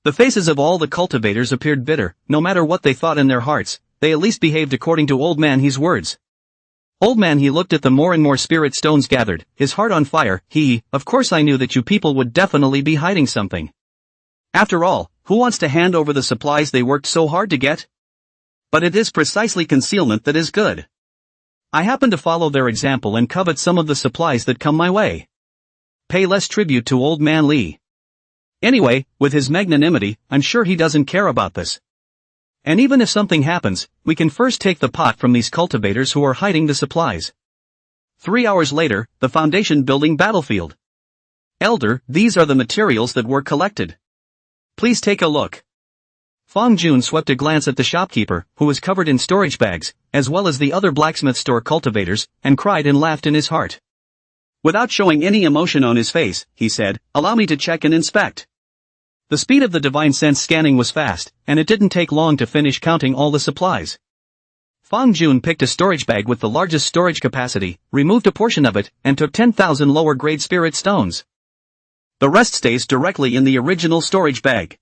The faces of all the cultivators appeared bitter. No matter what they thought in their hearts, they at least behaved according to Old Man He's words. Old Man He looked at the more and more spirit stones gathered, his heart on fire. Of course I knew that you people would definitely be hiding something. After all, who wants to hand over the supplies they worked so hard to get? But it is precisely concealment that is good. I happen to follow their example and covet some of the supplies that come my way. Pay less tribute to Old Man Li. Anyway, with his magnanimity, I'm sure he doesn't care about this. And even if something happens, we can first take the pot from these cultivators who are hiding the supplies. 3 hours later, the Foundation Building battlefield. Elder, these are the materials that were collected. Please take a look. Fang Jun swept a glance at the shopkeeper, who was covered in storage bags, as well as the other blacksmith store cultivators, and cried and laughed in his heart. Without showing any emotion on his face, he said, "Allow me to check and inspect." The speed of the divine sense scanning was fast, and it didn't take long to finish counting all the supplies. Fang Jun picked a storage bag with the largest storage capacity, removed a portion of it, and took 10,000 lower-grade spirit stones. The rest stays directly in the original storage bag.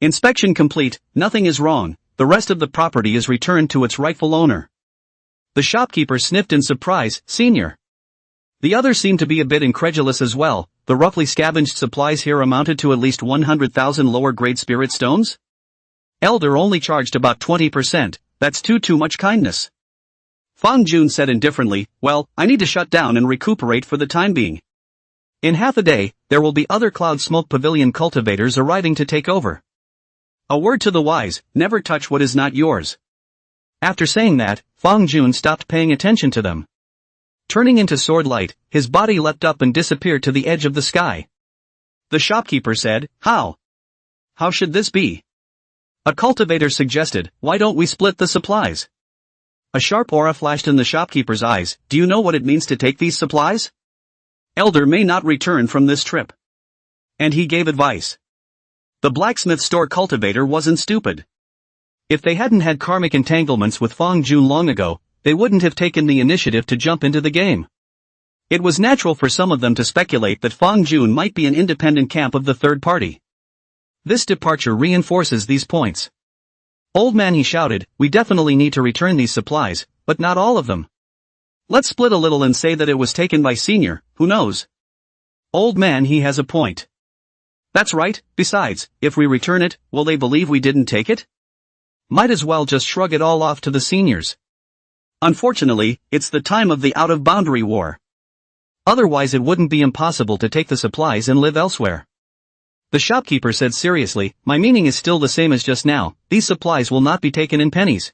Inspection complete, nothing is wrong, the rest of the property is returned to its rightful owner. The shopkeeper sniffed in surprise. "Senior." The others seemed to be a bit incredulous as well. The roughly scavenged supplies here amounted to at least 100,000 lower-grade spirit stones? Elder only charged about 20%, that's too much kindness. Fang Jun said indifferently, "Well, I need to shut down and recuperate for the time being. In half a day, there will be other Cloud Smoke Pavilion cultivators arriving to take over. A word to the wise, never touch what is not yours." After saying that, Fang Jun stopped paying attention to them. Turning into sword light, his body leapt up and disappeared to the edge of the sky. The shopkeeper said, How should this be?" A cultivator suggested, "Why don't we split the supplies?" A sharp aura flashed in the shopkeeper's eyes. "Do you know what it means to take these supplies? Elder may not return from this trip. And he gave advice. The blacksmith store cultivator wasn't stupid. If they hadn't had karmic entanglements with Fong Jun long ago, they wouldn't have taken the initiative to jump into the game. It was natural for some of them to speculate that Fong Jun might be an independent camp of the third party. This departure reinforces these points. Old man, he shouted, we definitely need to return these supplies, but not all of them. Let's split a little and say that it was taken by senior, who knows? Old man, he has a point. That's right, besides, if we return it, will they believe we didn't take it? Might as well just shrug it all off to the seniors. Unfortunately, it's the time of the out-of-boundary war. Otherwise it wouldn't be impossible to take the supplies and live elsewhere. The shopkeeper said seriously, my meaning is still the same as just now, these supplies will not be taken in pennies.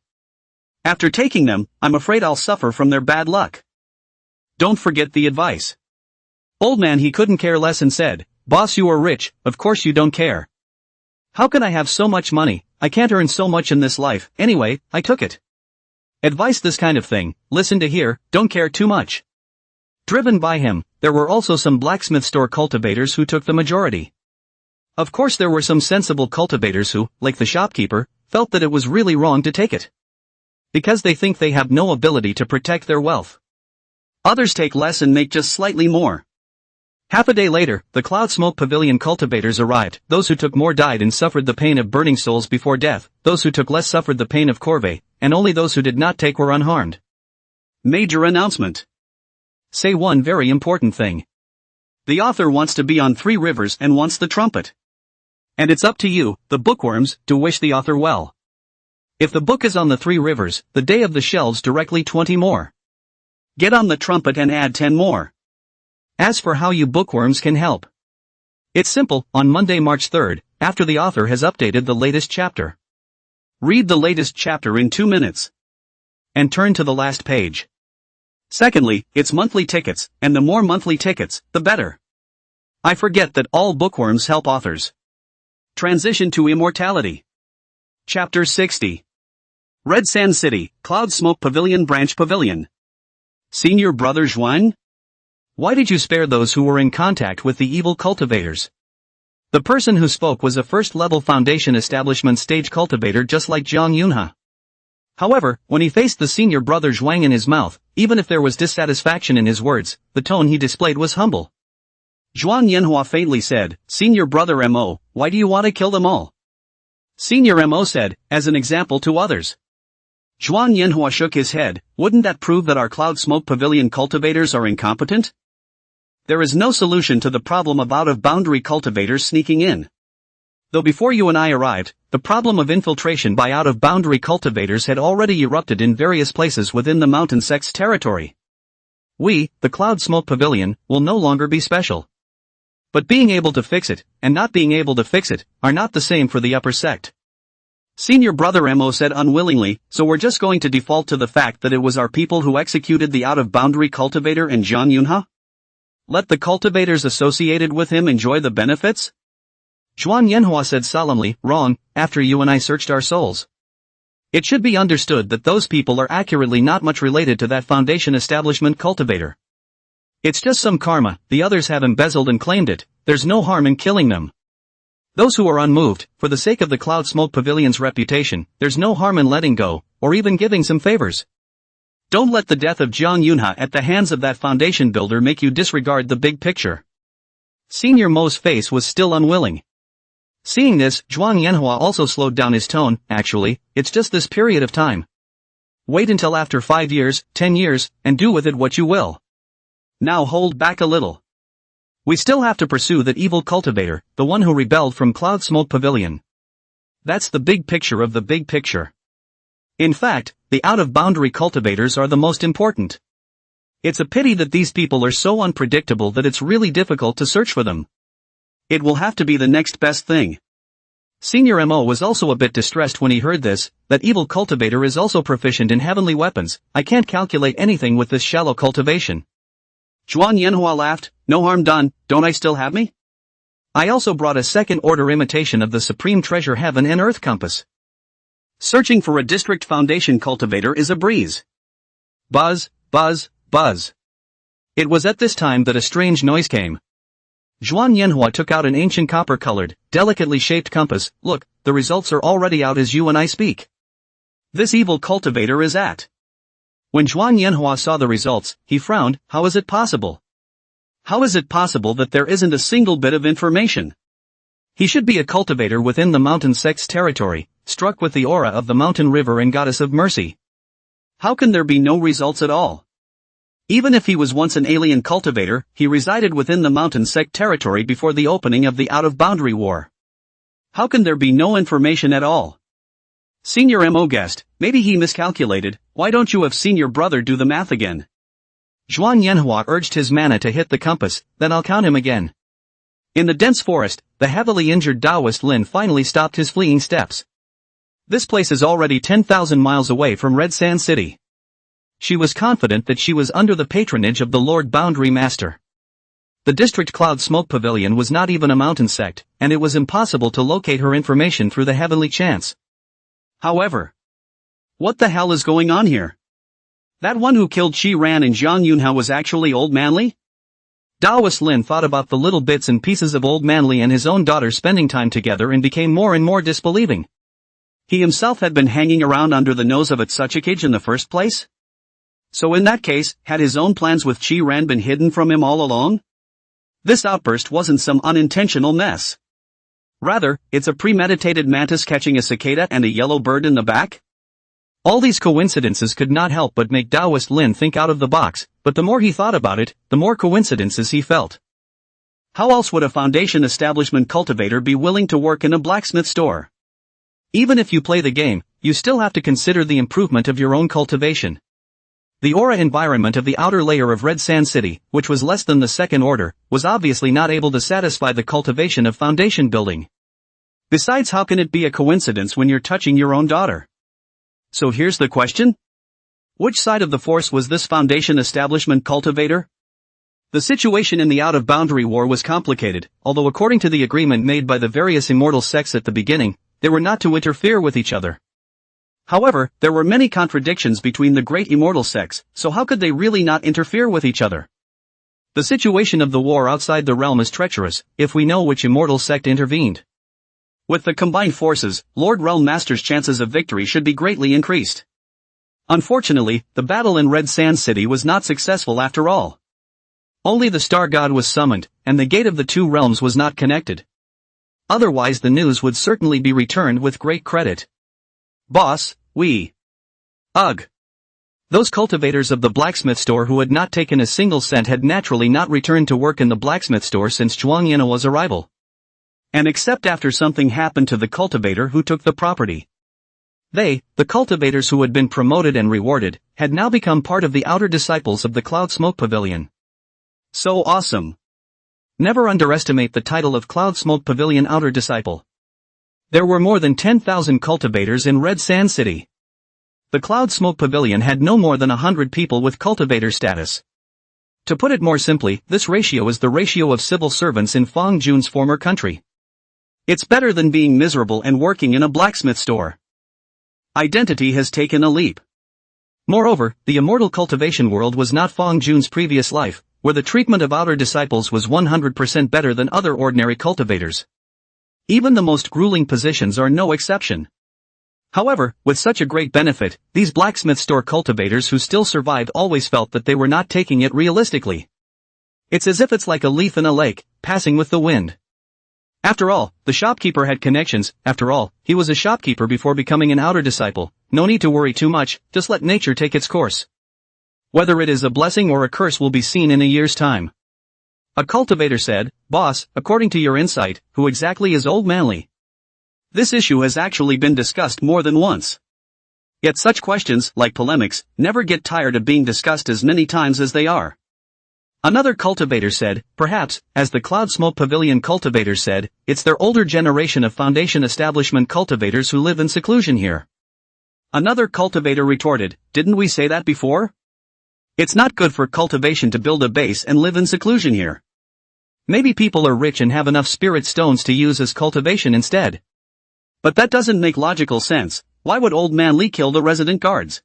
After taking them, I'm afraid I'll suffer from their bad luck. Don't forget the advice. Old man, he couldn't care less and said, boss, you are rich, of course you don't care. How can I have so much money? I can't earn so much in this life, anyway, I took it. Advice, this kind of thing, listen to here, don't care too much. Driven by him, there were also some blacksmith store cultivators who took the majority. Of course there were some sensible cultivators who, like the shopkeeper, felt that it was really wrong to take it. Because they think they have no ability to protect their wealth. Others take less and make just slightly more. Half a day later, the Cloud Smoke Pavilion cultivators arrived. Those who took more died and suffered the pain of burning souls before death, those who took less suffered the pain of corvée, and only those who did not take were unharmed. Major announcement. Say one very important thing. The author wants to be on 3 rivers and wants the trumpet. And it's up to you, the bookworms, to wish the author well. If the book is on the 3 rivers, the day of the shelves directly 20 more. Get on the trumpet and add 10 more. As for how you bookworms can help. It's simple, on Monday, March 3rd, after the author has updated the latest chapter. Read the latest chapter in 2 minutes. And turn to the last page. Secondly, it's monthly tickets, and the more monthly tickets, the better. I forget that all bookworms help authors. Transition to Immortality. Chapter 60. Red Sand City, Cloud Smoke Pavilion Branch Pavilion. Senior Brother Yuan? Why did you spare those who were in contact with the evil cultivators? The person who spoke was a first-level Foundation Establishment stage cultivator just like Zhang Yunhe. However, when he faced the senior brother Zhuang in his mouth, even if there was dissatisfaction in his words, the tone he displayed was humble. Zhuang Yanhua faintly said, Senior Brother Mo, why do you want to kill them all? Senior Mo said, as an example to others. Zhuang Yanhua shook his head, wouldn't that prove that our Cloud Smoke Pavilion cultivators are incompetent? There is no solution to the problem of out-of-boundary cultivators sneaking in. Though before you and I arrived, the problem of infiltration by out-of-boundary cultivators had already erupted in various places within the mountain sect's territory. We, the Cloud Smoke Pavilion, will no longer be special. But being able to fix it, and not being able to fix it, are not the same for the upper sect. Senior Brother Mo said unwillingly, so we're just going to default to the fact that it was our people who executed the out-of-boundary cultivator and Zhang Yunhe? Let the cultivators associated with him enjoy the benefits? Zhuang Yanhua said solemnly, wrong, after you and I searched our souls. It should be understood that those people are accurately not much related to that Foundation Establishment cultivator. It's just some karma, the others have embezzled and claimed it, there's no harm in killing them. Those who are unmoved, for the sake of the Cloud Smoke Pavilion's reputation, there's no harm in letting go, or even giving some favors. Don't let the death of Zhang Yunhe at the hands of that foundation builder make you disregard the big picture. Senior Mo's face was still unwilling. Seeing this, Zhuang Yanhua also slowed down his tone, actually, it's just this period of time. Wait until after 5 years, 10 years, and do with it what you will. Now hold back a little. We still have to pursue that evil cultivator, the one who rebelled from Cloud Smoke Pavilion. That's the big picture of the big picture. In fact, the out-of-boundary cultivators are the most important. It's a pity that these people are so unpredictable that it's really difficult to search for them. It will have to be the next best thing. Senior Mo was also a bit distressed when he heard this, that evil cultivator is also proficient in heavenly weapons, I can't calculate anything with this shallow cultivation. Zhuang Yanhua laughed, no harm done, don't I still have me? I also brought a second-order imitation of the Supreme Treasure Heaven and Earth Compass. Searching for a District Foundation cultivator is a breeze. Buzz, buzz, buzz. It was at this time that a strange noise came. Zhuan Yanhua took out an ancient copper-colored, delicately shaped compass. Look, the results are already out as you and I speak. This evil cultivator is at. When Zhuan Yanhua saw the results, he frowned. How is it possible? How is it possible that there isn't a single bit of information? He should be a cultivator within the mountain sect's territory, struck with the aura of the mountain river and goddess of mercy. How can there be no results at all? Even if he was once an alien cultivator, he resided within the mountain sect territory before the opening of the out-of-boundary war. How can there be no information at all? Senior MO guessed, maybe he miscalculated. Why don't you have seen your brother do the math again? Zhuan Yanhua urged his mana to hit the compass, then I'll count him again. In the dense forest, the heavily injured Taoist Lin finally stopped his fleeing steps. This place is already 10,000 miles away from Red Sand City. She was confident that she was under the patronage of the Lord Boundary Master. The district Cloud Smoke Pavilion was not even a mountain sect, and it was impossible to locate her information through the heavenly chants. However, what the hell is going on here? That one who killed Qi Ran and Zhang Yunhao was actually Old Manly? Taoist Lin thought about the little bits and pieces of Old Manly and his own daughter spending time together and became more and more disbelieving. He himself had been hanging around under the nose of Atsuchikage in the first place? So in that case, had his own plans with Qi Ran been hidden from him all along? This outburst wasn't some unintentional mess. Rather, it's a premeditated mantis catching a cicada and a yellow bird in the back? All these coincidences could not help but make Taoist Lin think out of the box, but the more he thought about it, the more coincidences he felt. How else would a foundation establishment cultivator be willing to work in a blacksmith store? Even if you play the game, you still have to consider the improvement of your own cultivation. The aura environment of the outer layer of Red Sand City, which was less than the second order, was obviously not able to satisfy the cultivation of foundation building. Besides, how can it be a coincidence when you're touching your own daughter? So here's the question. Which side of the force was this foundation establishment cultivator? The situation in the out-of-boundary war was complicated, although according to the agreement made by the various immortal sects at the beginning, they were not to interfere with each other. However, there were many contradictions between the great immortal sects, so how could they really not interfere with each other? The situation of the war outside the realm is treacherous, if we know which immortal sect intervened. With the combined forces, Lord Realm Master's chances of victory should be greatly increased. Unfortunately, the battle in Red Sand City was not successful after all. Only the Star God was summoned, and the gate of the two realms was not connected. Otherwise the news would certainly be returned with great credit. Boss, Ugh. Those cultivators of the blacksmith store who had not taken a single cent had naturally not returned to work in the blacksmith store since Zhuang Yanhua's arrival. And except after something happened to the cultivator who took the property. They, the cultivators who had been promoted and rewarded, had now become part of the outer disciples of the Cloud Smoke Pavilion. So awesome. Never underestimate the title of Cloud Smoke Pavilion Outer Disciple. There were more than 10,000 cultivators in Red Sand City. The Cloud Smoke Pavilion had no more than 100 people with cultivator status. To put it more simply, this ratio is the ratio of civil servants in Fang Jun's former country. It's better than being miserable and working in a blacksmith store. Identity has taken a leap. Moreover, the immortal cultivation world was not Fang Jun's previous life, where the treatment of outer disciples was 100% better than other ordinary cultivators. Even the most grueling positions are no exception. However, with such a great benefit, these blacksmith store cultivators who still survived always felt that they were not taking it realistically. It's as if it's like a leaf in a lake, passing with the wind. After all, the shopkeeper had connections. After all, he was a shopkeeper before becoming an outer disciple. No need to worry too much, just let nature take its course. Whether it is a blessing or a curse will be seen in a year's time. A cultivator said, Boss, according to your insight, who exactly is Old Manly? This issue has actually been discussed more than once. Yet such questions, like polemics, never get tired of being discussed as many times as they are. Another cultivator said, perhaps, as the Cloud Smoke Pavilion cultivators said, it's their older generation of foundation establishment cultivators who live in seclusion here. Another cultivator retorted, didn't we say that before? It's not good for cultivation to build a base and live in seclusion here. Maybe people are rich and have enough spirit stones to use as cultivation instead. But that doesn't make logical sense. Why would Old Man Lee kill the resident guards?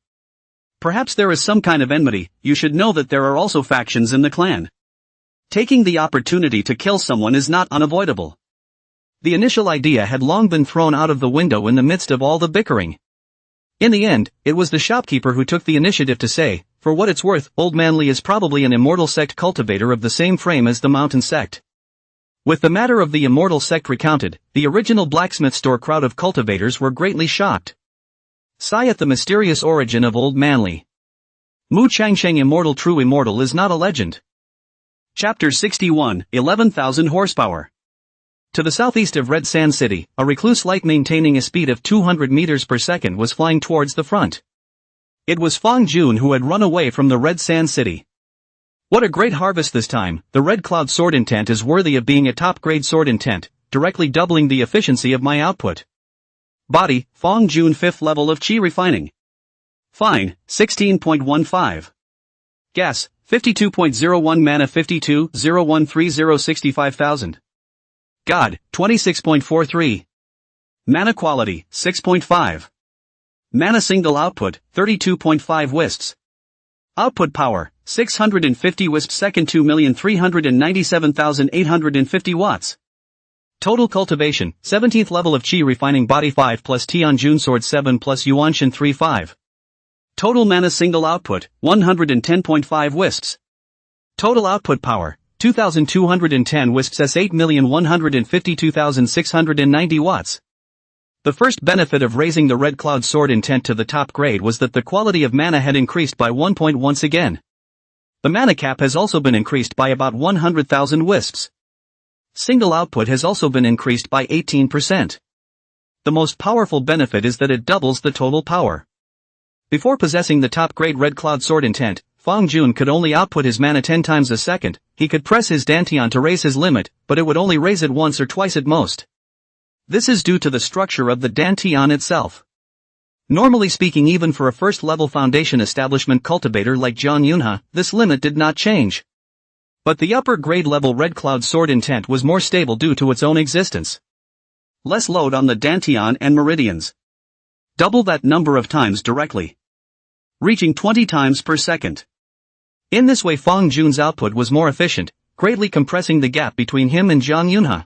Perhaps there is some kind of enmity. You should know that there are also factions in the clan. Taking the opportunity to kill someone is not unavoidable. The initial idea had long been thrown out of the window in the midst of all the bickering. In the end, it was the shopkeeper who took the initiative to say, for what it's worth, Old Manly is probably an immortal sect cultivator of the same frame as the Mountain sect. With the matter of the immortal sect recounted, the original blacksmith store crowd of cultivators were greatly shocked. Sigh at the mysterious origin of Old Manly. Mu Changsheng Immortal True Immortal is not a legend. Chapter 61, 11,000 horsepower. To the southeast of Red Sand City, a recluse light maintaining a speed of 200 meters per second was flying towards the front. It was Fang Jun who had run away from the Red Sand City. What a great harvest this time. The Red Cloud Sword Intent is worthy of being a top-grade sword intent, directly doubling the efficiency of my output. Body, Fang Jun 5th level of Qi Refining. Fine, 16.15. Gas, 52.01 Mana 52,013065,000. God, 26.43. Mana Quality, 6.5. Mana Single Output, 32.5 wisps. Output Power, 650 wisps second 2,397,850 watts. Total Cultivation, 17th level of Qi Refining Body 5 plus Tianjun Sword 7 plus Yuan Shen 3 5. Total Mana Single Output, 110.5 wisps. Total Output Power, 2,210 wisps s 8,152,690 watts. The first benefit of raising the Red Cloud Sword Intent to the top grade was that the quality of mana had increased by 1 point once again. The mana cap has also been increased by about 100,000 wisps. Single output has also been increased by 18%. The most powerful benefit is that it doubles the total power. Before possessing the top grade Red Cloud Sword Intent, Fang Jun could only output his mana 10 times a second. He could press his Dantian to raise his limit, but it would only raise it once or twice at most. This is due to the structure of the Dantian itself. Normally speaking, even for a first-level foundation establishment cultivator like Zhang Yunhe, this limit did not change. But the upper grade level Red Cloud Sword Intent was more stable due to its own existence. Less load on the Dantian and meridians. Double that number of times directly. Reaching 20 times per second. In this way Fang Jun's output was more efficient, greatly compressing the gap between him and Zhang Yunhe.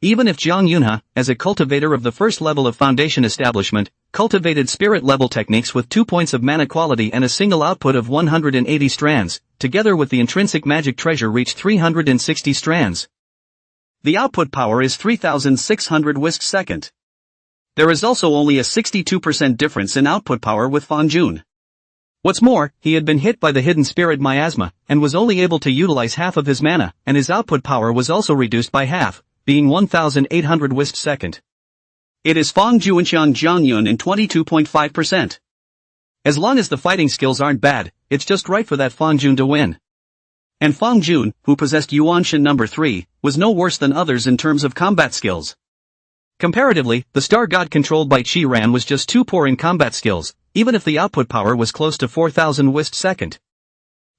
Even if Zhang Yunhe, as a cultivator of the first level of foundation establishment, cultivated spirit level techniques with 2 points of mana quality and a single output of 180 strands, together with the intrinsic magic treasure reached 360 strands. The output power is 3,600 wisps second. There is also only a 62% difference in output power with Fang Jun. What's more, he had been hit by the hidden spirit miasma, and was only able to utilize half of his mana, and his output power was also reduced by half, being 1,800 wisps second. It is Fong Tianxiong Zhang Yun in 22.5%. As long as the fighting skills aren't bad, it's just right for that Fang Jun to win. And Fang Jun, who possessed Yuan Shen number 3, was no worse than others in terms of combat skills. Comparatively, the star god controlled by Qi Ran was just too poor in combat skills, even if the output power was close to 4,000 wisps second.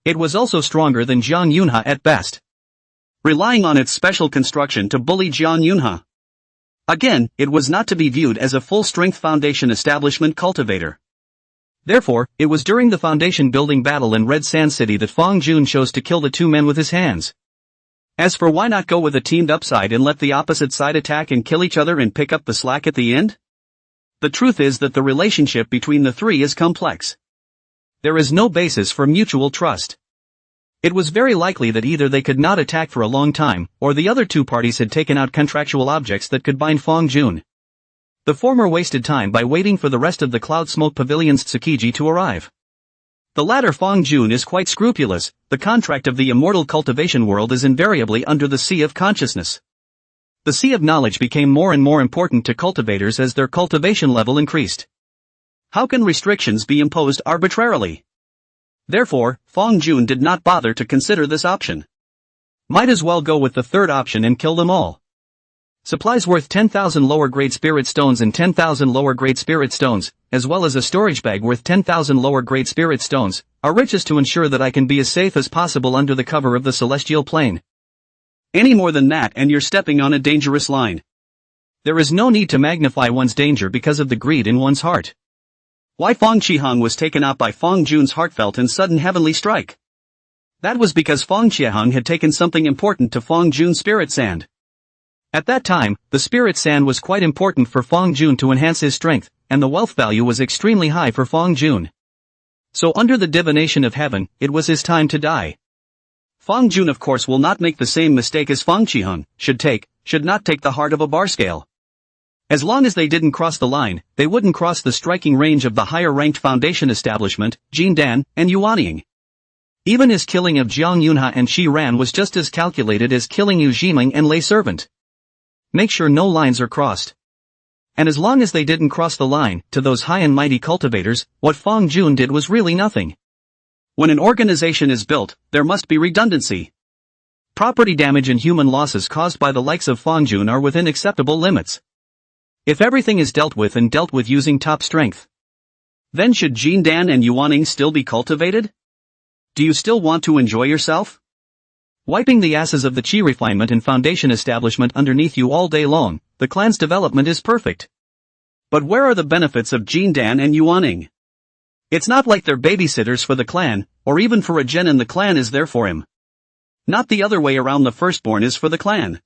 It was also stronger than Zhang Yunhe at best. Relying on its special construction to bully Zhang Yunhe. Again, it was not to be viewed as a full-strength foundation establishment cultivator. Therefore, it was during the foundation building battle in Red Sand City that Fang Jun chose to kill the two men with his hands. As for why not go with a teamed up side and let the opposite side attack and kill each other and pick up the slack at the end? The truth is that the relationship between the three is complex. There is no basis for mutual trust. It was very likely that either they could not attack for a long time, or the other two parties had taken out contractual objects that could bind Fang Jun. The former wasted time by waiting for the rest of the Cloud Smoke Pavilion's Tsukiji to arrive. The latter Fang Jun is quite scrupulous. The contract of the immortal cultivation world is invariably under the Sea of Consciousness. The Sea of Knowledge became more and more important to cultivators as their cultivation level increased. How can restrictions be imposed arbitrarily? Therefore, Fang Jun did not bother to consider this option. Might as well go with the third option and kill them all. Supplies worth 10,000 lower grade spirit stones and 10,000 lower grade spirit stones, as well as a storage bag worth 10,000 lower grade spirit stones, are riches to ensure that I can be as safe as possible under the cover of the celestial plane. Any more than that and you're stepping on a dangerous line. There is no need to magnify one's danger because of the greed in one's heart. Why Fong Tianxiong was taken out by Fong Jun's heartfelt and sudden heavenly strike? That was because Fong Tianxiong had taken something important to Fong Jun's spirit sand. At that time, the spirit sand was quite important for Fong Jun to enhance his strength, and the wealth value was extremely high for Fong Jun. So under the divination of heaven, it was his time to die. Fong Jun of course will not make the same mistake as Fong Tianxiong should not take the heart of a bar scale. As long as they didn't cross the line, they wouldn't cross the striking range of the higher-ranked foundation establishment, Jin Dan, and Yuanying. Even his killing of Jiang Yunha and Shi Ran was just as calculated as killing Yu Jiming and Lei Servant. Make sure no lines are crossed. And as long as they didn't cross the line, to those high and mighty cultivators, what Fong Jun did was really nothing. When an organization is built, there must be redundancy. Property damage and human losses caused by the likes of Fong Jun are within acceptable limits. If everything is dealt with using top strength, then should Jin Dan and Yuanying still be cultivated? Do you still want to enjoy yourself? Wiping the asses of the chi refinement and foundation establishment underneath you all day long, the clan's development is perfect. But where are the benefits of Jin Dan and Yuanying? It's not like they're babysitters for the clan, or even for a gen and the clan is there for him. Not the other way around, the firstborn is for the clan.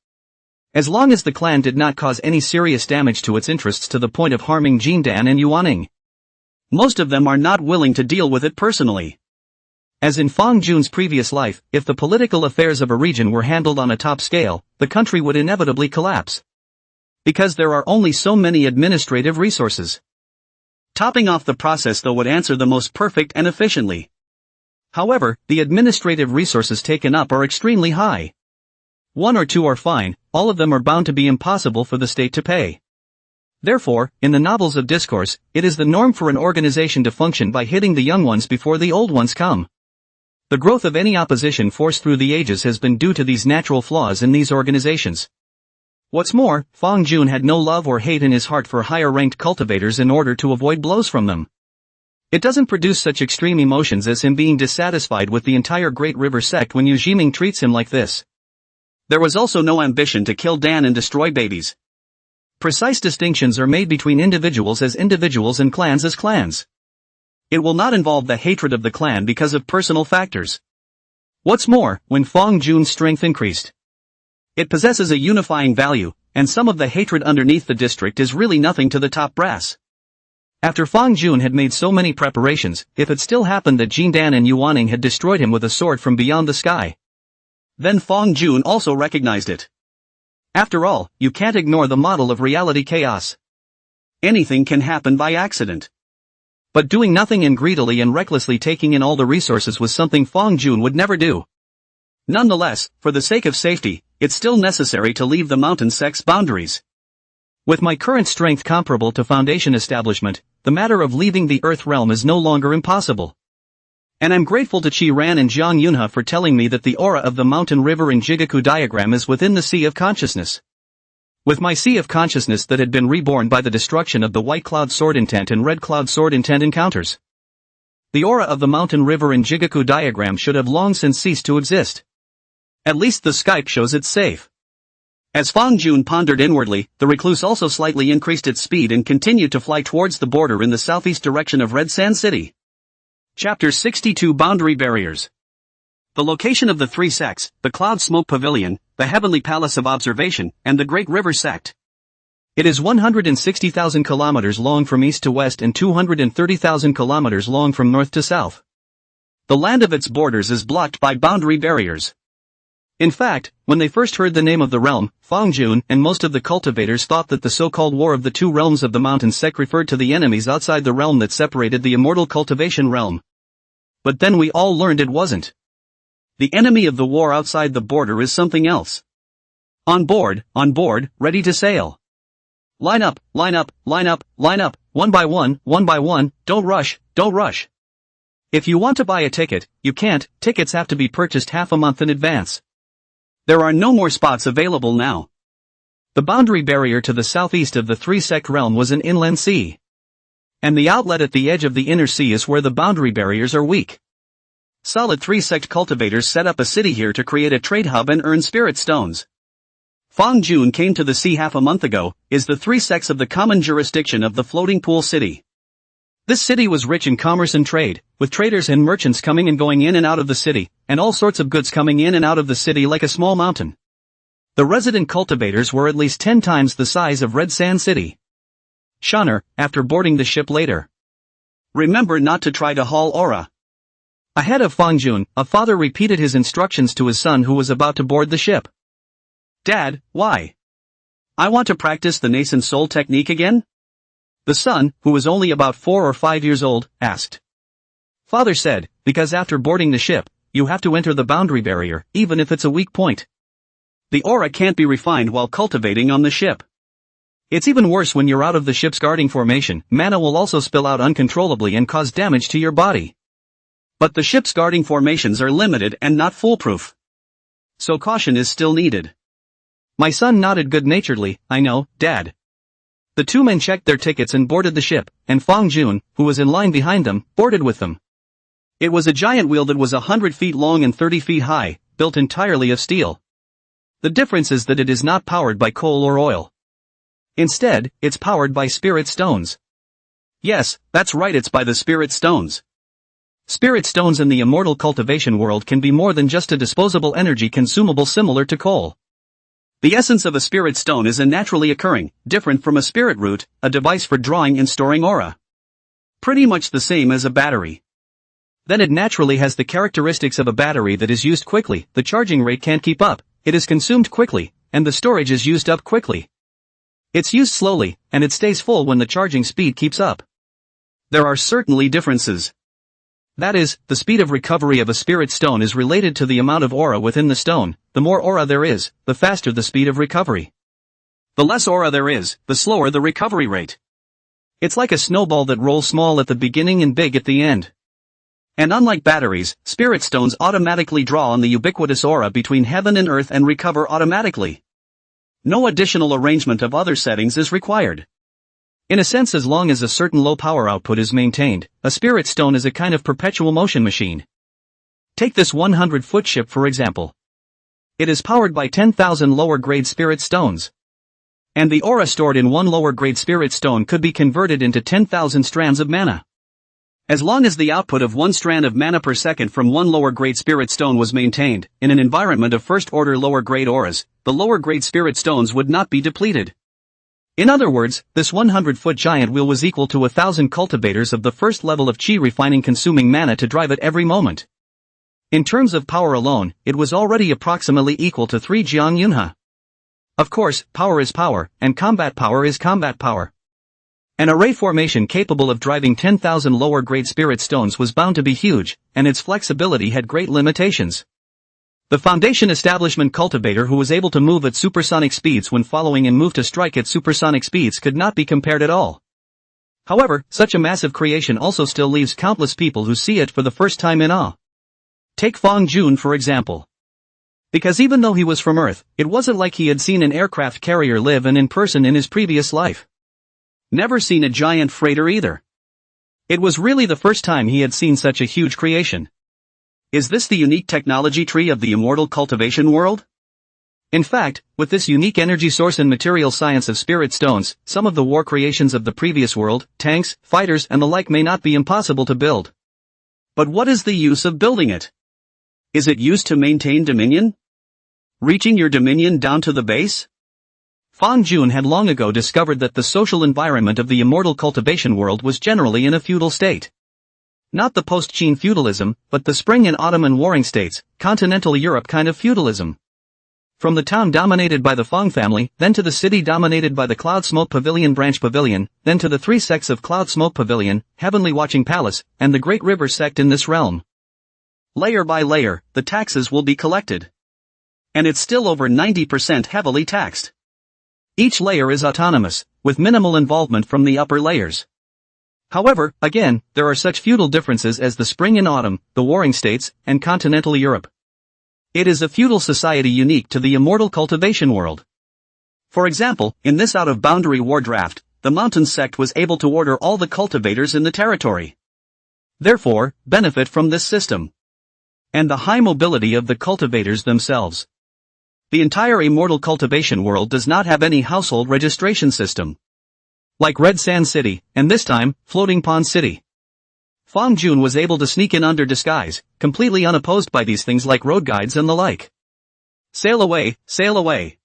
As long as the clan did not cause any serious damage to its interests to the point of harming Jin Dan and Yuanying. Most of them are not willing to deal with it personally. As in Fong Jun's previous life, if the political affairs of a region were handled on a top scale, the country would inevitably collapse. Because there are only so many administrative resources. Topping off the process though would answer the most perfect and efficiently. However, the administrative resources taken up are extremely high. One or two are fine, all of them are bound to be impossible for the state to pay. Therefore, in the novels of discourse, it is the norm for an organization to function by hitting the young ones before the old ones come. The growth of any opposition force through the ages has been due to these natural flaws in these organizations. What's more, Fong Jun had no love or hate in his heart for higher-ranked cultivators in order to avoid blows from them. It doesn't produce such extreme emotions as him being dissatisfied with the entire Great River sect when Yu Jiming treats him like this. There was also no ambition to kill Dan and destroy babies. Precise distinctions are made between individuals as individuals and clans as clans. It will not involve the hatred of the clan because of personal factors. What's more, when Fong Jun's strength increased, it possesses a unifying value, and some of the hatred underneath the district is really nothing to the top brass. After Fong Jun had made so many preparations, if it still happened that Jin Dan and Yuanying had destroyed him with a sword from beyond the sky, then Fong Jun also recognized it. After all, you can't ignore the model of reality chaos. Anything can happen by accident. But doing nothing and greedily and recklessly taking in all the resources was something Fong Jun would never do. Nonetheless, for the sake of safety, it's still necessary to leave the mountain sect's boundaries. With my current strength comparable to foundation establishment, the matter of leaving the Earth realm is no longer impossible. And I'm grateful to Chi Ran and Jiang Yunha for telling me that the aura of the mountain river in Jigaku diagram is within the Sea of Consciousness. With my Sea of Consciousness that had been reborn by the destruction of the White Cloud Sword Intent and Red Cloud Sword Intent encounters. The aura of the mountain river in Jigaku diagram should have long since ceased to exist. At least the Skype shows it's safe. As Fong Jun pondered inwardly, the recluse also slightly increased its speed and continued to fly towards the border in the southeast direction of Red Sand City. Chapter 62 Boundary Barriers. The location of the three sects, the Cloud Smoke Pavilion, the Heavenly Palace of Observation, and the Great River Sect. It is 160,000 kilometers long from east to west and 230,000 kilometers long from north to south. The land of its borders is blocked by boundary barriers. In fact, when they first heard the name of the realm, Fong Jun and most of the cultivators thought that the so-called War of the Two Realms of the Mountain Sect referred to the enemies outside the realm that separated the immortal Cultivation realm. But then we all learned it wasn't. The enemy of the war outside the border is something else. On board, ready to sail. Line up, line up, line up, line up, one by one, don't rush, don't rush. If you want to buy a ticket, you can't, tickets have to be purchased half a month in advance. There are no more spots available now. The boundary barrier to the southeast of the three-sect realm was an inland sea. And the outlet at the edge of the inner sea is where the boundary barriers are weak. Solid three-sect cultivators set up a city here to create a trade hub and earn spirit stones. Fong Jun came to the sea half a month ago, is the three sects of the common jurisdiction of the floating pool city. This city was rich in commerce and trade, with traders and merchants coming and going in and out of the city, and all sorts of goods coming in and out of the city like a small mountain. The resident cultivators were at least 10 times the size of Red Sand City. Shunner, after boarding the ship later. Remember not to try to haul aura. Ahead of Fang Jun, a father repeated his instructions to his son who was about to board the ship. Dad, why? I want to practice the nascent soul technique again? The son, who was only about 4 or 5 years old, asked. Father said, because after boarding the ship, you have to enter the boundary barrier, even if it's a weak point. The aura can't be refined while cultivating on the ship. It's even worse when you're out of the ship's guarding formation. Mana will also spill out uncontrollably and cause damage to your body. But the ship's guarding formations are limited and not foolproof. So caution is still needed. My son nodded good-naturedly. I know, Dad. The two men checked their tickets and boarded the ship, and Fang Jun, who was in line behind them, boarded with them. It was a giant wheel that was 100 feet long and 30 feet high, built entirely of steel. The difference is that it is not powered by coal or oil. Instead, it's powered by spirit stones. Yes, that's right, it's by the spirit stones. Spirit stones in the immortal cultivation world can be more than just a disposable energy consumable similar to coal. The essence of a spirit stone is a naturally occurring, different from a spirit root, a device for drawing and storing aura. Pretty much the same as a battery. Then it naturally has the characteristics of a battery that is used quickly, the charging rate can't keep up, it is consumed quickly, and the storage is used up quickly. It's used slowly, and it stays full when the charging speed keeps up. There are certainly differences. That is, the speed of recovery of a spirit stone is related to the amount of aura within the stone. The more aura there is, the faster the speed of recovery. The less aura there is, the slower the recovery rate. It's like a snowball that rolls small at the beginning and big at the end. And unlike batteries, spirit stones automatically draw on the ubiquitous aura between heaven and earth and recover automatically. No additional arrangement of other settings is required. In a sense, as long as a certain low power output is maintained, a spirit stone is a kind of perpetual motion machine. Take this 100-foot ship for example. It is powered by 10,000 lower-grade spirit stones. And the aura stored in one lower-grade spirit stone could be converted into 10,000 strands of mana. As long as the output of one strand of mana per second from one lower-grade spirit stone was maintained, in an environment of first-order lower-grade auras, the lower-grade spirit stones would not be depleted. In other words, this 100-foot giant wheel was equal to 1,000 cultivators of the first level of chi refining consuming mana to drive it every moment. In terms of power alone, it was already approximately equal to 3 Jiang Yunhe. Of course, power is power, and combat power is combat power. An array formation capable of driving 10,000 lower-grade spirit stones was bound to be huge, and its flexibility had great limitations. The Foundation Establishment cultivator who was able to move at supersonic speeds when following and move to strike at supersonic speeds could not be compared at all. However, such a massive creation also still leaves countless people who see it for the first time in awe. Take Fang Jun for example. Because even though he was from Earth, it wasn't like he had seen an aircraft carrier live and in person in his previous life. Never seen a giant freighter either. It was really the first time he had seen such a huge creation. Is this the unique technology tree of the immortal cultivation world? In fact, with this unique energy source and material science of spirit stones, some of the war creations of the previous world, tanks, fighters and the like may not be impossible to build. But what is the use of building it? Is it used to maintain dominion? Reaching your dominion down to the base? Fang Jun had long ago discovered that the social environment of the immortal cultivation world was generally in a feudal state. Not the post-Qin feudalism, but the spring and autumn and warring states, continental Europe kind of feudalism. From the town dominated by the Fang family, then to the city dominated by the Cloud Smoke Pavilion branch pavilion, then to the 3 sects of Cloud Smoke Pavilion, Heavenly Watching Palace, and the Great River sect in this realm. Layer by layer, the taxes will be collected. And it's still over 90% heavily taxed. Each layer is autonomous, with minimal involvement from the upper layers. However, again, there are such feudal differences as the spring and autumn, the warring states, and continental Europe. It is a feudal society unique to the immortal cultivation world. For example, in this out-of-boundary war draft, the mountain sect was able to order all the cultivators in the territory. Therefore, benefit from this system. And the high mobility of the cultivators themselves. The entire immortal cultivation world does not have any household registration system. Like Red Sand City, and this time, Floating Pond City. Fong Jun was able to sneak in under disguise, completely unopposed by these things like road guides and the like. Sail away, sail away.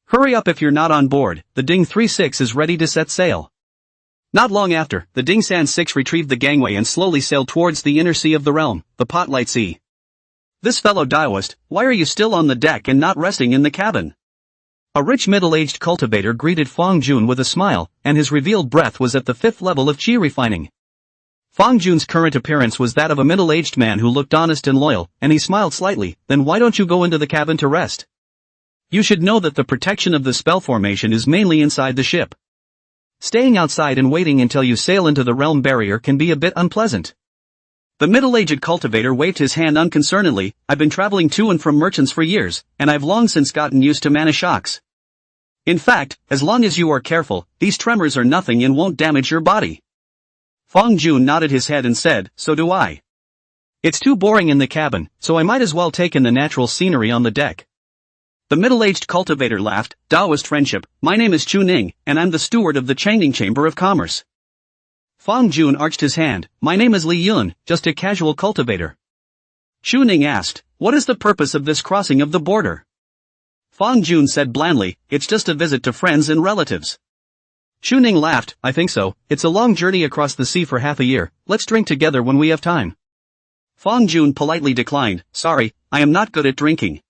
Hurry up if you're not on board, the Ding 36 is ready to set sail. Not long after, the Ding San 6 retrieved the gangway and slowly sailed towards the inner sea of the realm, the Potlight Sea. This fellow Daoist, why are you still on the deck and not resting in the cabin? A rich middle-aged cultivator greeted Fong Jun with a smile, and his revealed breath was at the 5th level of qi refining. Fong Jun's current appearance was that of a middle-aged man who looked honest and loyal, and he smiled slightly. Then why don't you go into the cabin to rest? You should know that the protection of the spell formation is mainly inside the ship. Staying outside and waiting until you sail into the realm barrier can be a bit unpleasant. The middle-aged cultivator waved his hand unconcernedly. I've been traveling to and from merchants for years, and I've long since gotten used to mana shocks. In fact, as long as you are careful, these tremors are nothing and won't damage your body. Fong Jun nodded his head and said, so do I. It's too boring in the cabin, so I might as well take in the natural scenery on the deck. The middle-aged cultivator laughed. Taoist friendship, my name is Chu Ning, and I'm the steward of the Changning Chamber of Commerce. Fong Jun arched his hand. My name is Li Yun, just a casual cultivator. Chu Ning asked, what is the purpose of this crossing of the border? Fong Jun said blandly, it's just a visit to friends and relatives. Chu Ning laughed, I think so, it's a long journey across the sea for half a year, let's drink together when we have time. Fong Jun politely declined, sorry, I am not good at drinking.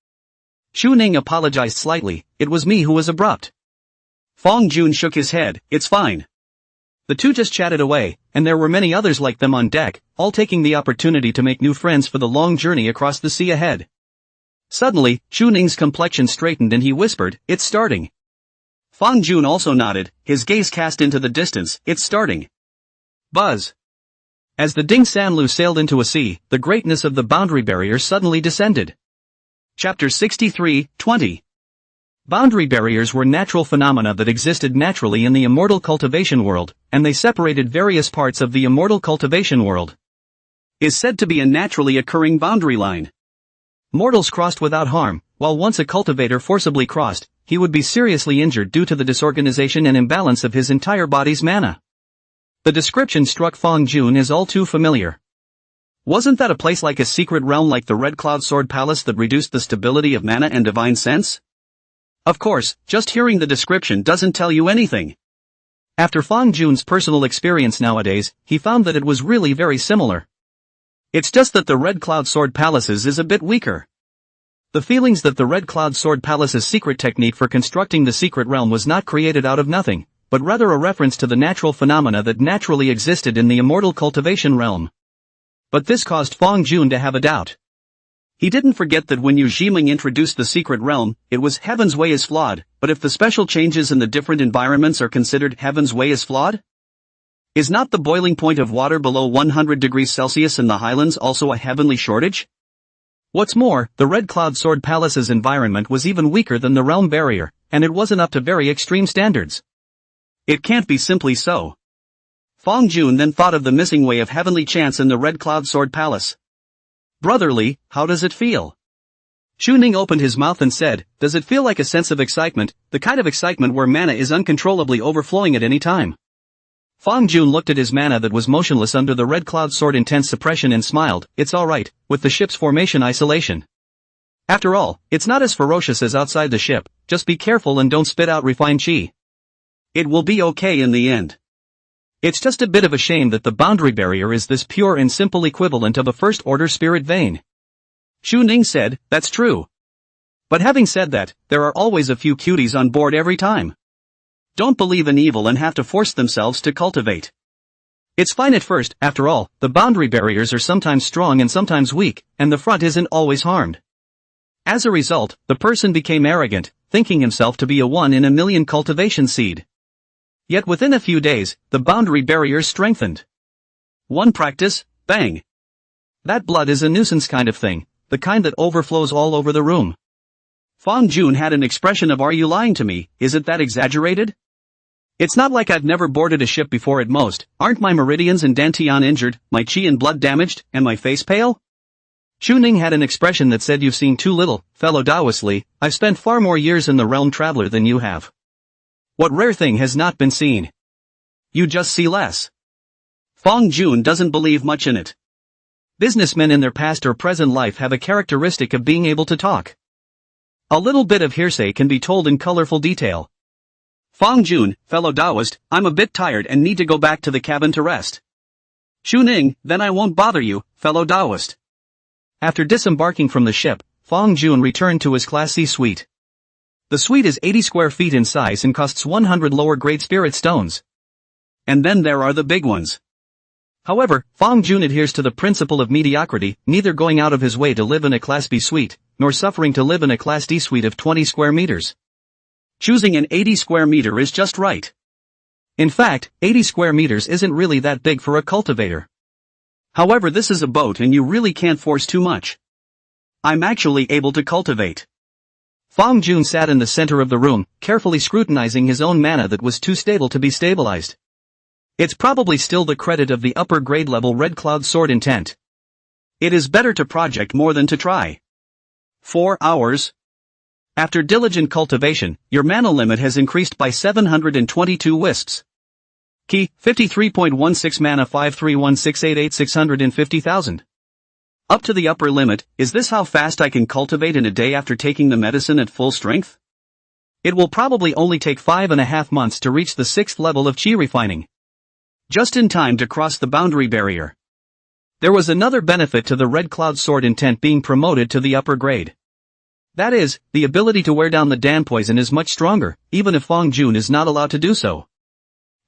Chu Ning apologized slightly, it was me who was abrupt. Fong Jun shook his head, it's fine. The two just chatted away, and there were many others like them on deck, all taking the opportunity to make new friends for the long journey across the sea ahead. Suddenly, Chu Ning's complexion straightened and he whispered, it's starting. Fong Jun also nodded, his gaze cast into the distance, it's starting. Buzz. As the Ding Sanlu sailed into a sea, the greatness of the boundary barrier suddenly descended. Chapter 63:20. Boundary barriers were natural phenomena that existed naturally in the immortal cultivation world, and they separated various parts of the immortal cultivation world. Is said to be a naturally occurring boundary line. Mortals crossed without harm, while once a cultivator forcibly crossed, he would be seriously injured due to the disorganization and imbalance of his entire body's mana. The description struck Fong Jun as all too familiar. Wasn't that a place like a secret realm like the Red Cloud Sword Palace that reduced the stability of mana and divine sense? Of course, just hearing the description doesn't tell you anything. After Fong Jun's personal experience nowadays, he found that it was really very similar. It's just that the Red Cloud Sword Palace's is a bit weaker. The feelings that the Red Cloud Sword Palace's secret technique for constructing the secret realm was not created out of nothing, but rather a reference to the natural phenomena that naturally existed in the immortal cultivation realm. But this caused Fong Jun to have a doubt. He didn't forget that when Yu Zhiming introduced the secret realm, it was Heaven's Way is flawed, but if the special changes in the different environments are considered Heaven's Way is flawed? Is not the boiling point of water below 100 degrees Celsius in the highlands also a heavenly shortage? What's more, the Red Cloud Sword Palace's environment was even weaker than the realm barrier, and it wasn't up to very extreme standards. It can't be simply so. Fong Jun then thought of the missing way of heavenly chants in the Red Cloud Sword Palace. Brotherly, how does it feel? Chu Ning opened his mouth and said, does it feel like a sense of excitement, the kind of excitement where mana is uncontrollably overflowing at any time? Fong Jun looked at his mana that was motionless under the Red Cloud Sword intense suppression and smiled, it's alright, with the ship's formation isolation. After all, it's not as ferocious as outside the ship, just be careful and don't spit out refined chi. It will be okay in the end. It's just a bit of a shame that the boundary barrier is this pure and simple equivalent of a first-order spirit vein. Chu Ning said, that's true. But having said that, there are always a few cuties on board every time. Don't believe in evil and have to force themselves to cultivate. It's fine at first, after all, the boundary barriers are sometimes strong and sometimes weak, and the front isn't always harmed. As a result, the person became arrogant, thinking himself to be a 1 in a million cultivation seed. Yet within a few days, the boundary barriers strengthened. One practice, bang. That blood is a nuisance kind of thing, the kind that overflows all over the room. Fong Jun had an expression of are you lying to me, is it that exaggerated? It's not like I've never boarded a ship before at most, aren't my meridians and dantian injured, my chi and blood damaged, and my face pale? Chu Ning had an expression that said you've seen too little, fellow Taoist Li, I've spent far more years in the realm traveler than you have. What rare thing has not been seen? You just see less. Fong Jun doesn't believe much in it. Businessmen in their past or present life have a characteristic of being able to talk. A little bit of hearsay can be told in colorful detail. Fong Jun, fellow Taoist, I'm a bit tired and need to go back to the cabin to rest. Chuning, then I won't bother you, fellow Taoist. After disembarking from the ship, Fong Jun returned to his Class C suite. The suite is 80 square feet in size and costs 100 lower-grade spirit stones. And then there are the big ones. However, Fong Jun adheres to the principle of mediocrity, neither going out of his way to live in a Class B suite, nor suffering to live in a Class D suite of 20 square meters. Choosing an 80 square meter is just right. In fact, 80 square meters isn't really that big for a cultivator. However, this is a boat and you really can't force too much. I'm actually able to cultivate. Fong Jun sat in the center of the room, carefully scrutinizing his own mana that was too stable to be stabilized. It's probably still the credit of the upper grade level Red Cloud Sword intent. It is better to project more than to try. 4 hours. After diligent cultivation, your mana limit has increased by 722 wisps. Key, 53.16 mana 531688650,000. Up to the upper limit. Is this how fast I can cultivate in a day after taking the medicine at full strength? It will probably only take 5.5 months to reach the 6th level of chi refining. Just in time to cross the boundary barrier. There was another benefit to the Red Cloud Sword intent being promoted to the upper grade. That is, the ability to wear down the Dan poison is much stronger, even if Fong Jun is not allowed to do so.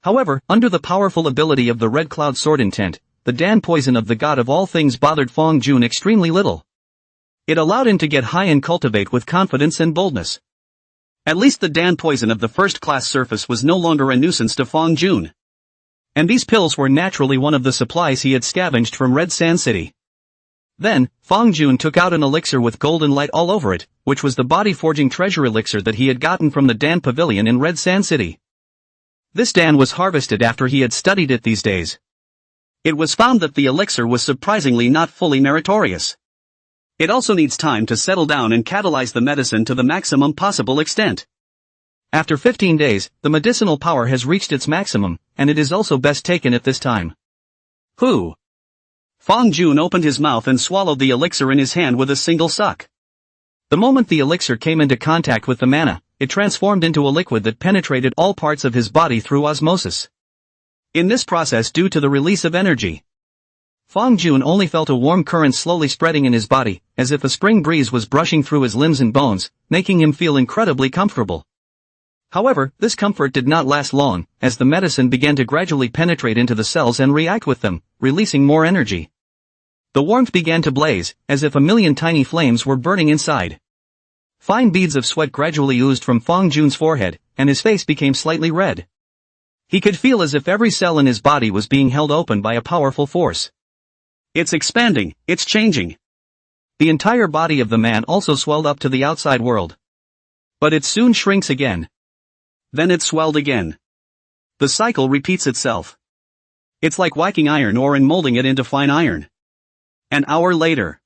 However, under the powerful ability of the Red Cloud Sword intent, the Dan poison of the god of all things bothered Fong Jun extremely little. It allowed him to get high and cultivate with confidence and boldness. At least the Dan poison of the first-class surface was no longer a nuisance to Fong Jun. And these pills were naturally one of the supplies he had scavenged from Red Sand City. Then, Fong Jun took out an elixir with golden light all over it, which was the body-forging treasure elixir that he had gotten from the Dan Pavilion in Red Sand City. This Dan was harvested after he had studied it these days. It was found that the elixir was surprisingly not fully meritorious. It also needs time to settle down and catalyze the medicine to the maximum possible extent. After 15 days, the medicinal power has reached its maximum, and it is also best taken at this time. Who? Fong Jun opened his mouth and swallowed the elixir in his hand with a single suck. The moment the elixir came into contact with the mana, it transformed into a liquid that penetrated all parts of his body through osmosis. In this process, due to the release of energy, Fong Jun only felt a warm current slowly spreading in his body, as if a spring breeze was brushing through his limbs and bones, making him feel incredibly comfortable. However, this comfort did not last long, as the medicine began to gradually penetrate into the cells and react with them, releasing more energy. The warmth began to blaze, as if a million tiny flames were burning inside. Fine beads of sweat gradually oozed from Fong Jun's forehead, and his face became slightly red. He could feel as if every cell in his body was being held open by a powerful force. It's expanding, it's changing. The entire body of the man also swelled up to the outside world. But it soon shrinks again. Then it swelled again. The cycle repeats itself. It's like whacking iron ore and molding it into fine iron. An hour later.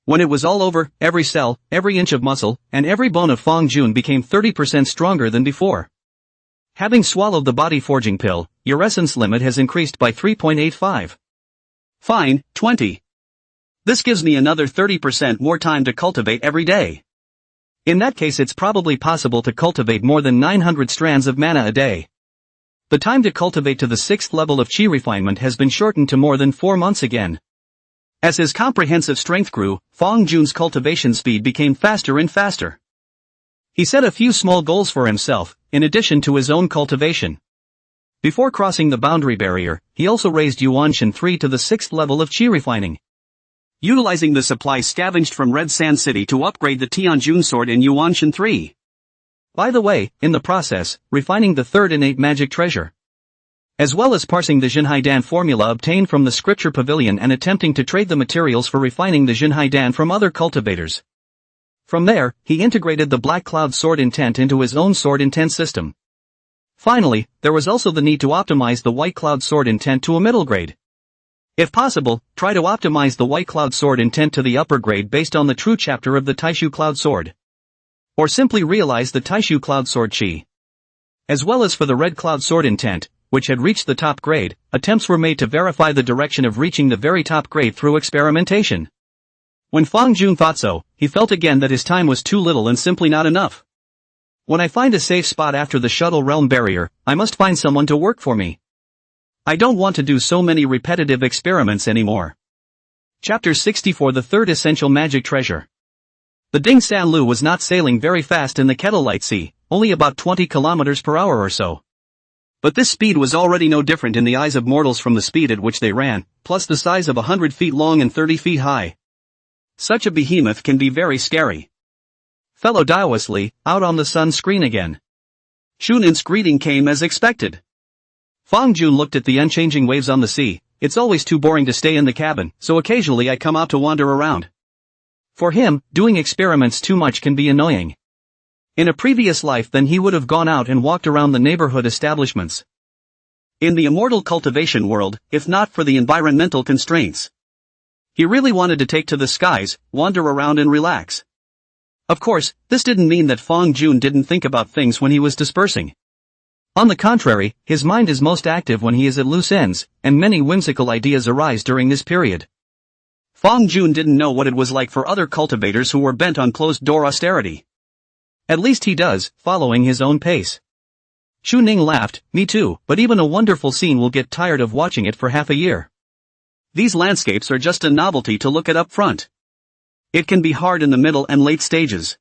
When it was all over, every cell, every inch of muscle, and every bone of Fong Jun became 30% stronger than before. Having swallowed the body-forging pill, your essence limit has increased by 3.85. Fine, 20. This gives me another 30% more time to cultivate every day. In that case, it's probably possible to cultivate more than 900 strands of mana a day. The time to cultivate to the 6th level of chi refinement has been shortened to more than 4 months again. As his comprehensive strength grew, Fong Jun's cultivation speed became faster and faster. He set a few small goals for himself, in addition to his own cultivation. Before crossing the boundary barrier, he also raised Yuan Shen 3 to the 6th level of chi refining. Utilizing the supply scavenged from Red Sand City to upgrade the Tianjun sword in Yuan Shen 3. By the way, in the process, refining the 3rd innate magic treasure. As well as parsing the Jinhai Dan formula obtained from the scripture pavilion and attempting to trade the materials for refining the Jinhai Dan from other cultivators. From there, he integrated the Black Cloud sword intent into his own sword intent system. Finally, there was also the need to optimize the White Cloud sword intent to a middle grade. If possible, try to optimize the White Cloud sword intent to the upper grade based on the true chapter of the Taishu Cloud sword. Or simply realize the Taishu Cloud sword chi. As well as for the Red Cloud sword intent, which had reached the top grade, attempts were made to verify the direction of reaching the very top grade through experimentation. When Fang Jun thought so, he felt again that his time was too little and simply not enough. When I find a safe spot after the shuttle realm barrier, I must find someone to work for me. I don't want to do so many repetitive experiments anymore. Chapter 64 The Third Essential Magic Treasure. The Ding San Lu was not sailing very fast in the Kettlelight Sea, only about 20 kilometers per hour or so. But this speed was already no different in the eyes of mortals from the speed at which they ran, plus the size of 100 feet long and 30 feet high. Such a behemoth can be very scary. Fellow Daoistly, out on the sun screen again. Shunin's greeting came as expected. Fang Jun looked at the unchanging waves on the sea. It's always too boring to stay in the cabin, so occasionally I come out to wander around. For him, doing experiments too much can be annoying. In a previous life then he would have gone out and walked around the neighborhood establishments. In the immortal cultivation world, if not for the environmental constraints. He really wanted to take to the skies, wander around and relax. Of course, this didn't mean that Fang Jun didn't think about things when he was dispersing. On the contrary, his mind is most active when he is at loose ends, and many whimsical ideas arise during this period. Fang Jun didn't know what it was like for other cultivators who were bent on closed-door austerity. At least he does, following his own pace. Shu Ning laughed, me too, but even a wonderful scene will get tired of watching it for half a year. These landscapes are just a novelty to look at up front. It can be hard in the middle and late stages.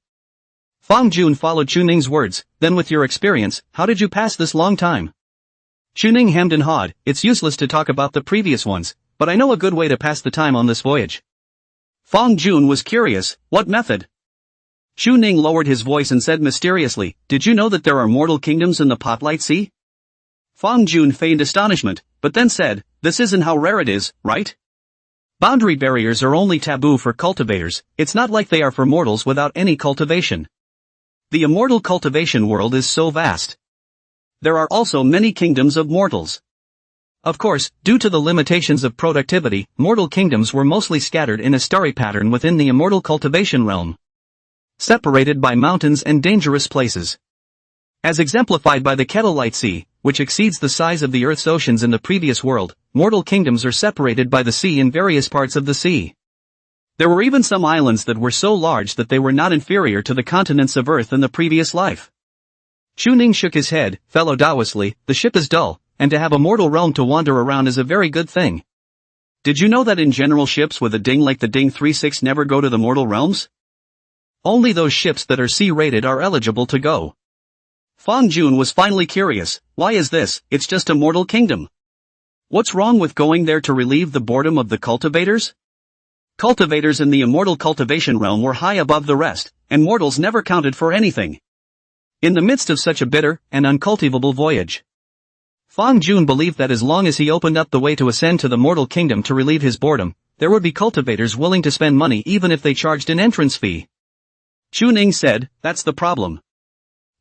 Fang Jun followed Shu Ning's words, then with your experience, how did you pass this long time? Shu Ning hemmed and hawed, it's useless to talk about the previous ones, but I know a good way to pass the time on this voyage. Fang Jun was curious, what method? Shu Ning lowered his voice and said mysteriously, did you know that there are mortal kingdoms in the Potlight Sea? Fang Jun feigned astonishment, but then said, this isn't how rare it is, right? Boundary barriers are only taboo for cultivators, it's not like they are for mortals without any cultivation. The immortal cultivation world is so vast. There are also many kingdoms of mortals. Of course, due to the limitations of productivity, mortal kingdoms were mostly scattered in a starry pattern within the immortal cultivation realm. Separated by mountains and dangerous places. As exemplified by the Kettlelight Sea, which exceeds the size of the Earth's oceans in the previous world, mortal kingdoms are separated by the sea in various parts of the sea. There were even some islands that were so large that they were not inferior to the continents of Earth in the previous life. Shu Ning shook his head, fellow Daoistly, the ship is dull, and to have a mortal realm to wander around is a very good thing. Did you know that in general ships with a ding like the Ding 36 never go to the mortal realms? Only those ships that are C-rated are eligible to go. Fang Jun was finally curious, why is this, it's just a mortal kingdom. What's wrong with going there to relieve the boredom of the cultivators? Cultivators in the immortal cultivation realm were high above the rest, and mortals never counted for anything. In the midst of such a bitter and uncultivable voyage, Fang Jun believed that as long as he opened up the way to ascend to the mortal kingdom to relieve his boredom, there would be cultivators willing to spend money even if they charged an entrance fee. Shu Ning said, that's the problem.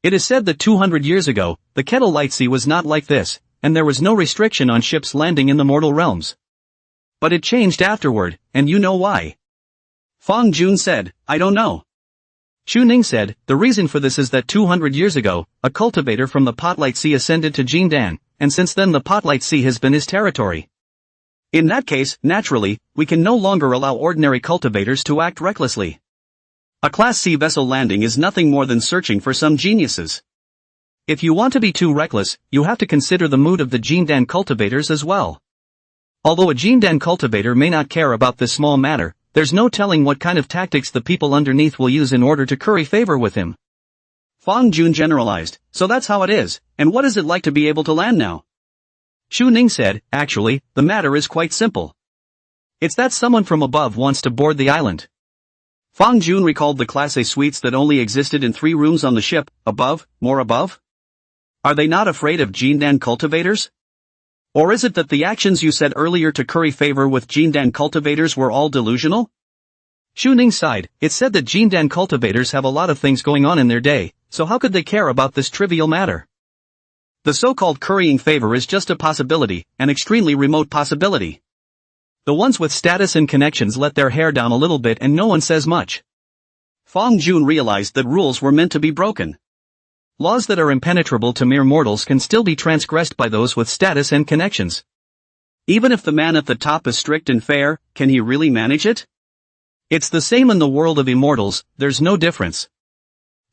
It is said that 200 years ago, the Kettlelight Sea was not like this, and there was no restriction on ships landing in the mortal realms. But it changed afterward, and you know why. Fang Jun said, I don't know. Shu Ning said, the reason for this is that 200 years ago, a cultivator from the Potlight Sea ascended to Jindan, and since then the Potlight Sea has been his territory. In that case, naturally, we can no longer allow ordinary cultivators to act recklessly. A Class C vessel landing is nothing more than searching for some geniuses. If you want to be too reckless, you have to consider the mood of the Jindan cultivators as well. Although a Jindan cultivator may not care about this small matter, there's no telling what kind of tactics the people underneath will use in order to curry favor with him. Fang Jun generalized, so that's how it is, and what is it like to be able to land now? Shu Ning said, actually, the matter is quite simple. It's that someone from above wants to board the island. Fang Jun recalled the Class A suites that only existed in 3 rooms on the ship, above, more above? Are they not afraid of Jindan cultivators? Or is it that the actions you said earlier to curry favor with Jindan cultivators were all delusional? Shu Ning sighed, it said that Jindan cultivators have a lot of things going on in their day, so how could they care about this trivial matter? The so-called currying favor is just a possibility, an extremely remote possibility. The ones with status and connections let their hair down a little bit and no one says much. Fang Jun realized that rules were meant to be broken. Laws that are impenetrable to mere mortals can still be transgressed by those with status and connections. Even if the man at the top is strict and fair, can he really manage it? It's the same in the world of immortals, there's no difference.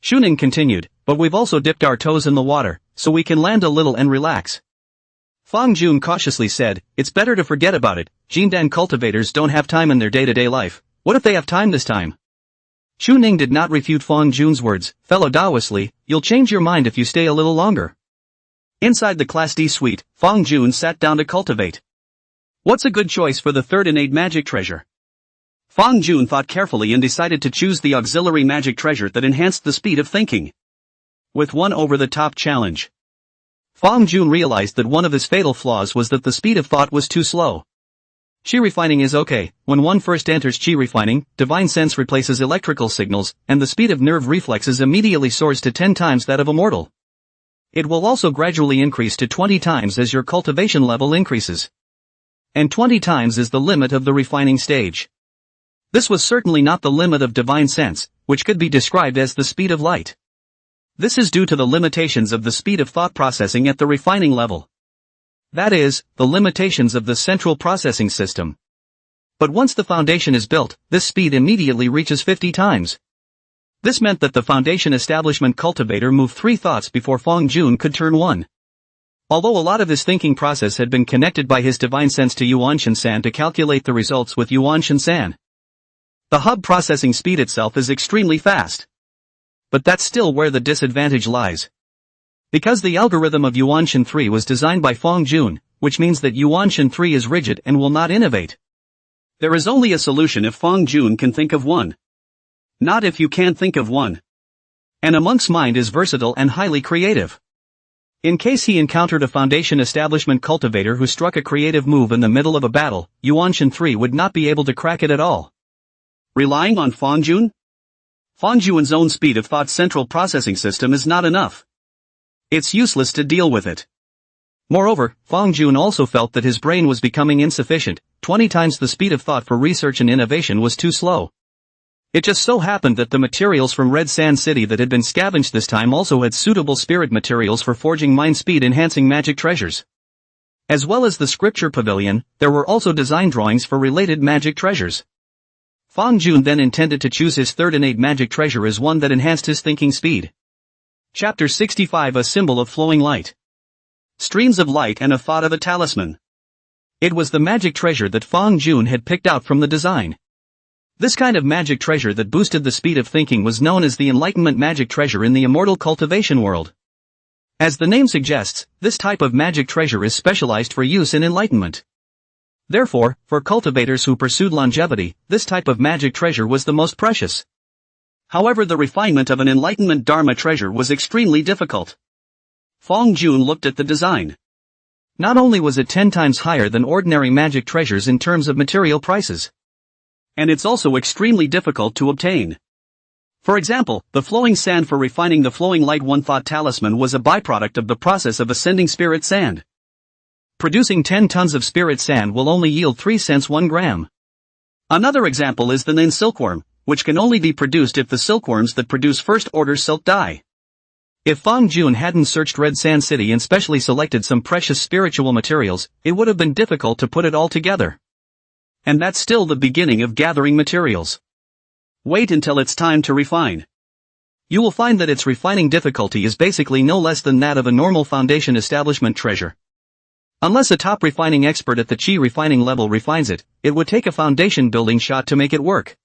Shuning continued, but we've also dipped our toes in the water, so we can land a little and relax. Fang Jun cautiously said, it's better to forget about it. Jindan cultivators don't have time in their day-to-day life. What if they have time this time? Shuning did not refute Fang Jun's words. Fellow Daoistly, you'll change your mind if you stay a little longer. Inside the Class D suite, Fang Jun sat down to cultivate. What's a good choice for the third innate magic treasure? Fang Jun thought carefully and decided to choose the auxiliary magic treasure that enhanced the speed of thinking. With one over-the-top challenge. Fang Jun realized that one of his fatal flaws was that the speed of thought was too slow. Qi refining is okay. When one first enters qi refining, divine sense replaces electrical signals, and the speed of nerve reflexes immediately soars to 10 times that of a mortal. It will also gradually increase to 20 times as your cultivation level increases. And 20 times is the limit of the refining stage. This was certainly not the limit of divine sense, which could be described as the speed of light. This is due to the limitations of the speed of thought processing at the refining level. That is, the limitations of the central processing system. But once the foundation is built, this speed immediately reaches 50 times. This meant that the foundation establishment cultivator moved 3 thoughts before Fang Jun could turn 1. Although a lot of his thinking process had been connected by his divine sense to Yuan Shen to calculate the results with Yuan Shen. The hub processing speed itself is extremely fast. But that's still where the disadvantage lies. Because the algorithm of Yuan Shen 3 was designed by Fang Jun, which means that Yuan Shen 3 is rigid and will not innovate. There is only a solution if Fang Jun can think of one. Not if you can't think of one. And a monk's mind is versatile and highly creative. In case he encountered a foundation establishment cultivator who struck a creative move in the middle of a battle, Yuan Shen 3 would not be able to crack it at all. Relying on Fang Jun? Fang Jun's own speed of thought central processing system is not enough. It's useless to deal with it. Moreover, Fang Jun also felt that his brain was becoming insufficient. 20 times the speed of thought for research and innovation was too slow. It just so happened that the materials from Red Sand City that had been scavenged this time also had suitable spirit materials for forging mind speed enhancing magic treasures. As well as the scripture pavilion, there were also design drawings for related magic treasures. Fang Jun then intended to choose his third innate magic treasure as one that enhanced his thinking speed. Chapter 65 A Symbol of Flowing Light. Streams of light and a thought of a talisman. It was the magic treasure that Fang Jun had picked out from the design. This kind of magic treasure that boosted the speed of thinking was known as the Enlightenment magic treasure in the immortal cultivation world. As the name suggests, this type of magic treasure is specialized for use in enlightenment. Therefore, for cultivators who pursued longevity, this type of magic treasure was the most precious. However, the refinement of an enlightenment dharma treasure was extremely difficult. Fang Jun looked at the design. Not only was it 10 times higher than ordinary magic treasures in terms of material prices, and it's also extremely difficult to obtain. For example, the flowing sand for refining the flowing light one thought talisman was a byproduct of the process of ascending spirit sand. Producing 10 tons of spirit sand will only yield 3 cents 1 gram. Another example is the Nin silkworm, which can only be produced if the silkworms that produce first-order silk die. If Fang Jun hadn't searched Red Sand City and specially selected some precious spiritual materials, it would have been difficult to put it all together. And that's still the beginning of gathering materials. Wait until it's time to refine. You will find that its refining difficulty is basically no less than that of a normal foundation establishment treasure. Unless a top refining expert at the Qi refining level refines it, it would take a foundation building shot to make it work.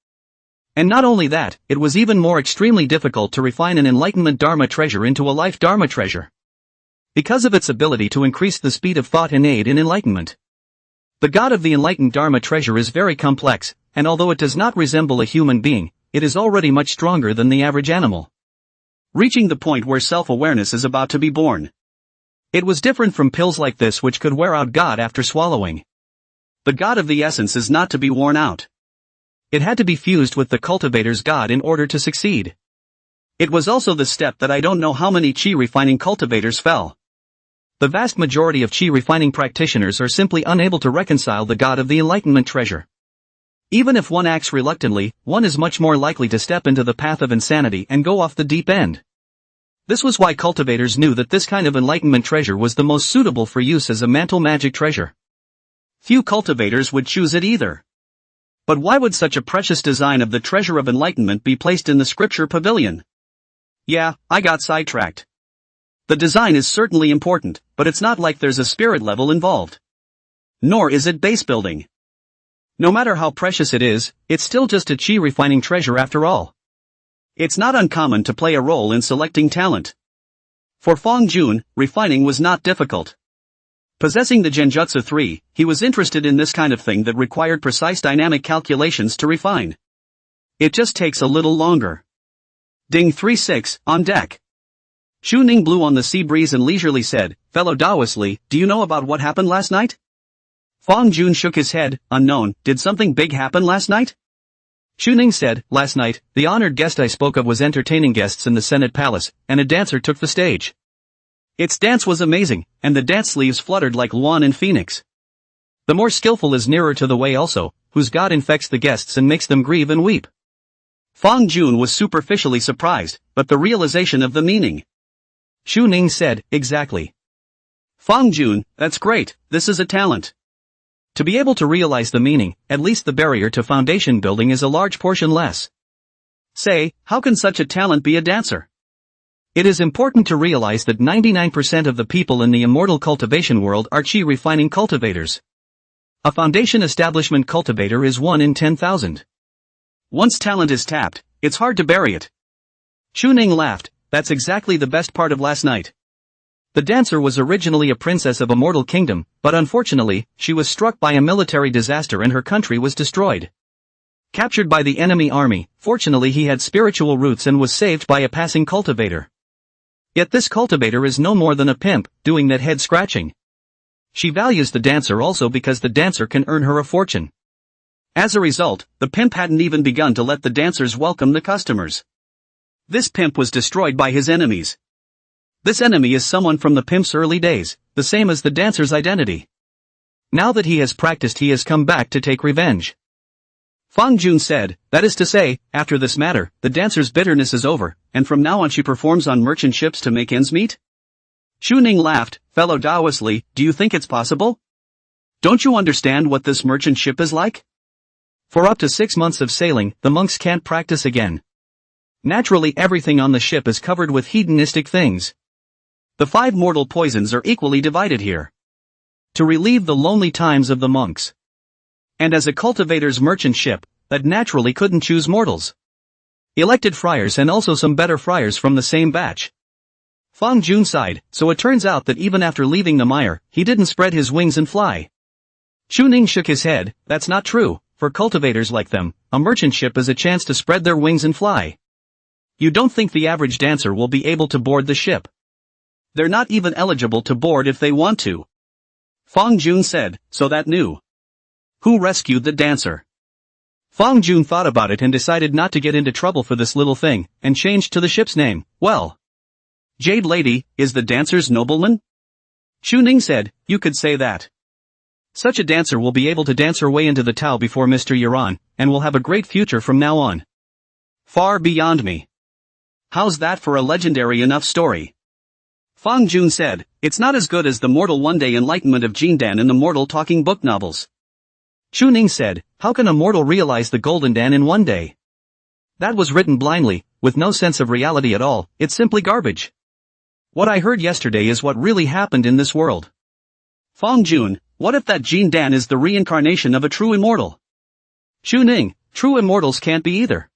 And not only that, it was even more extremely difficult to refine an enlightenment dharma treasure into a life dharma treasure. Because of its ability to increase the speed of thought and aid in enlightenment. The god of the enlightened dharma treasure is very complex, and although it does not resemble a human being, it is already much stronger than the average animal. Reaching the point where self-awareness is about to be born. It was different from pills like this which could wear out God after swallowing. The God of the essence is not to be worn out. It had to be fused with the cultivator's God in order to succeed. It was also the step that I don't know how many Qi refining cultivators fell. The vast majority of Qi refining practitioners are simply unable to reconcile the God of the enlightenment treasure. Even if one acts reluctantly, one is much more likely to step into the path of insanity and go off the deep end. This was why cultivators knew that this kind of enlightenment treasure was the most suitable for use as a mantle magic treasure. Few cultivators would choose it either. But why would such a precious design of the treasure of enlightenment be placed in the scripture pavilion? Yeah, I got sidetracked. The design is certainly important, but it's not like there's a spirit level involved. Nor is it base building. No matter how precious it is, it's still just a chi refining treasure after all. It's not uncommon to play a role in selecting talent. For Fong Jun, refining was not difficult. Possessing the Genjutsu 3, he was interested in this kind of thing that required precise dynamic calculations to refine. It just takes a little longer. Ding 3-6, on deck. Shu Ning blew on the sea breeze and leisurely said, "Fellow Taoist Li, do you know about what happened last night?" Fong Jun shook his head, unknown. Did something big happen last night? Shu Ning said, "Last night, the honored guest I spoke of was entertaining guests in the Senate Palace, and a dancer took the stage. Its dance was amazing, and the dance sleeves fluttered like Luan and Phoenix. The more skillful is nearer to the way also, whose god infects the guests and makes them grieve and weep." Fong Jun was superficially surprised, but the realization of the meaning. Shu Ning said, "Exactly. Fong Jun, that's great, this is a talent. To be able to realize the meaning, at least the barrier to foundation building is a large portion less. Say, how can such a talent be a dancer? It is important to realize that 99% of the people in the immortal cultivation world are chi refining cultivators. A foundation establishment cultivator is 1 in 10,000. Once talent is tapped, it's hard to bury it." Shu Ning laughed. "That's exactly the best part of last night. The dancer was originally a princess of a mortal kingdom, but unfortunately, she was struck by a military disaster and her country was destroyed. Captured by the enemy army, fortunately he had spiritual roots and was saved by a passing cultivator. Yet this cultivator is no more than a pimp, doing that head scratching. She values the dancer also because the dancer can earn her a fortune. As a result, the pimp hadn't even begun to let the dancers welcome the customers. This pimp was destroyed by his enemies. This enemy is someone from the pimp's early days, the same as the dancer's identity. Now that he has practiced, he has come back to take revenge." Fang Jun said, "That is to say, after this matter, the dancer's bitterness is over, and from now on she performs on merchant ships to make ends meet?" Shu Ning laughed. "Fellow Taoist Li, do you think it's possible? Don't you understand what this merchant ship is like? For up to 6 months of sailing, the monks can't practice again. Naturally, everything on the ship is covered with hedonistic things. The 5 mortal poisons are equally divided here. To relieve the lonely times of the monks. And as a cultivator's merchant ship, that naturally couldn't choose mortals. Elected friars and also some better friars from the same batch." Fang Jun sighed. "So it turns out that even after leaving the mire, he didn't spread his wings and fly." Shu Ning shook his head. "That's not true. For cultivators like them, a merchant ship is a chance to spread their wings and fly. You don't think the average dancer will be able to board the ship? They're not even eligible to board if they want to." Fang Jun said, "So that new. Who rescued the dancer?" Fang Jun thought about it and decided not to get into trouble for this little thing, and changed to the ship's name. "Well, Jade Lady, is the dancer's nobleman?" Shu Ning said, "You could say that. Such a dancer will be able to dance her way into the Tao before Mr. Yuan, and will have a great future from now on. Far beyond me. How's that for a legendary enough story?" Fang Jun said, "It's not as good as the mortal one-day enlightenment of Jindan in the mortal talking book novels." Shu Ning said, "How can a mortal realize the Golden Dan in one day? That was written blindly, with no sense of reality at all. It's simply garbage. What I heard yesterday is what really happened in this world." Fang Jun, "What if that Jindan is the reincarnation of a true immortal?" Shu Ning, "True immortals can't be either."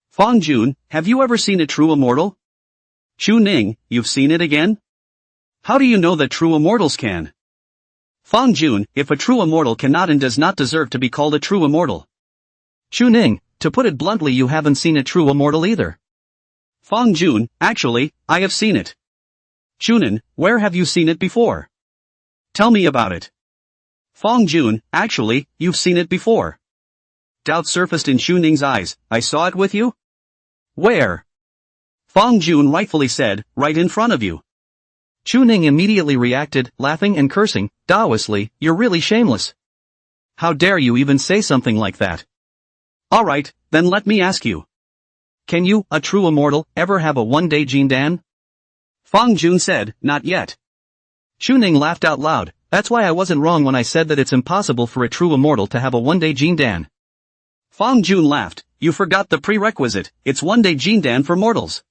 Fang Jun, "Have you ever seen a true immortal?" Shu Ning, "You've seen it again? How do you know that true immortals can?" Fang Jun, "If a true immortal cannot and does not deserve to be called a true immortal." Shu Ning, "To put it bluntly, you haven't seen a true immortal either." Fang Jun, "Actually, I have seen it." Shu Ning, "Where have you seen it before? Tell me about it." Fang Jun, "Actually, you've seen it before." Doubt surfaced in Shu Ning's eyes. "I saw it with you?" "Where?" Fang Jun rightfully said, "Right in front of you." Shu Ning immediately reacted, laughing and cursing, "Taoist Li, you're really shameless. How dare you even say something like that? Alright, then let me ask you. Can you, a true immortal, ever have a one-day Jindan? Fang Jun said, not yet. Chu Ning laughed out loud. That's why I wasn't wrong when I said that it's impossible for a true immortal to have a one-day Jin Dan. Fang Jun laughed. You forgot the prerequisite, it's one-day Jin Dan for mortals.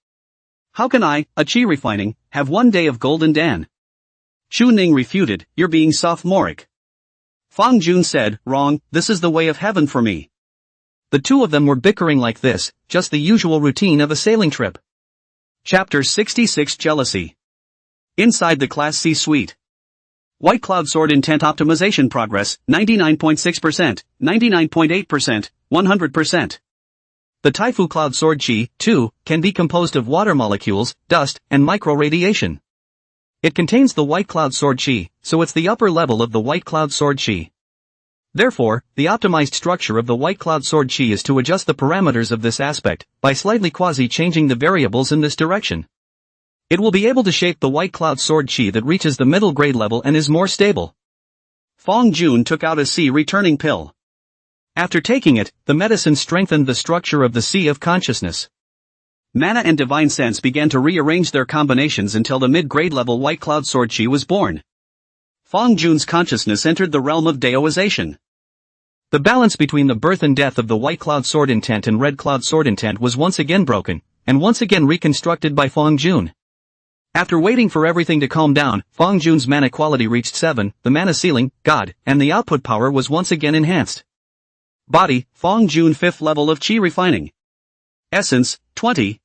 How can I, a chi refining, have one day of golden Dan? Chu Ning refuted, you're being sophomoric. Fang Jun said, wrong, this is the way of heaven for me. The two of them were bickering like this, just the usual routine of a sailing trip. Chapter 66 Jealousy. Inside the Class C suite. White Cloud Sword Intent Optimization Progress, 99.6%, 99.8%, 100%. The Taifu Cloud Sword Chi, too, can be composed of water molecules, dust, and micro-radiation. It contains the White Cloud Sword Chi, so it's the upper level of the White Cloud Sword Chi. Therefore, the optimized structure of the White Cloud Sword Chi is to adjust the parameters of this aspect, by slightly quasi-changing the variables in this direction. It will be able to shape the White Cloud Sword Chi that reaches the middle grade level and is more stable. Fang Jun took out a C returning pill. After taking it, the medicine strengthened the structure of the Sea of Consciousness. Mana and Divine Sense began to rearrange their combinations until the mid-grade level White Cloud Sword Chi was born. Fang Jun's consciousness entered the realm of Daoization. The balance between the birth and death of the White Cloud Sword Intent and Red Cloud Sword Intent was once again broken, and once again reconstructed by Fang Jun. After waiting for everything to calm down, Fang Jun's mana quality reached 7, the mana ceiling, God, and the output power was once again enhanced. Body, Fang Jun 5th level of Qi refining. Essence, 20.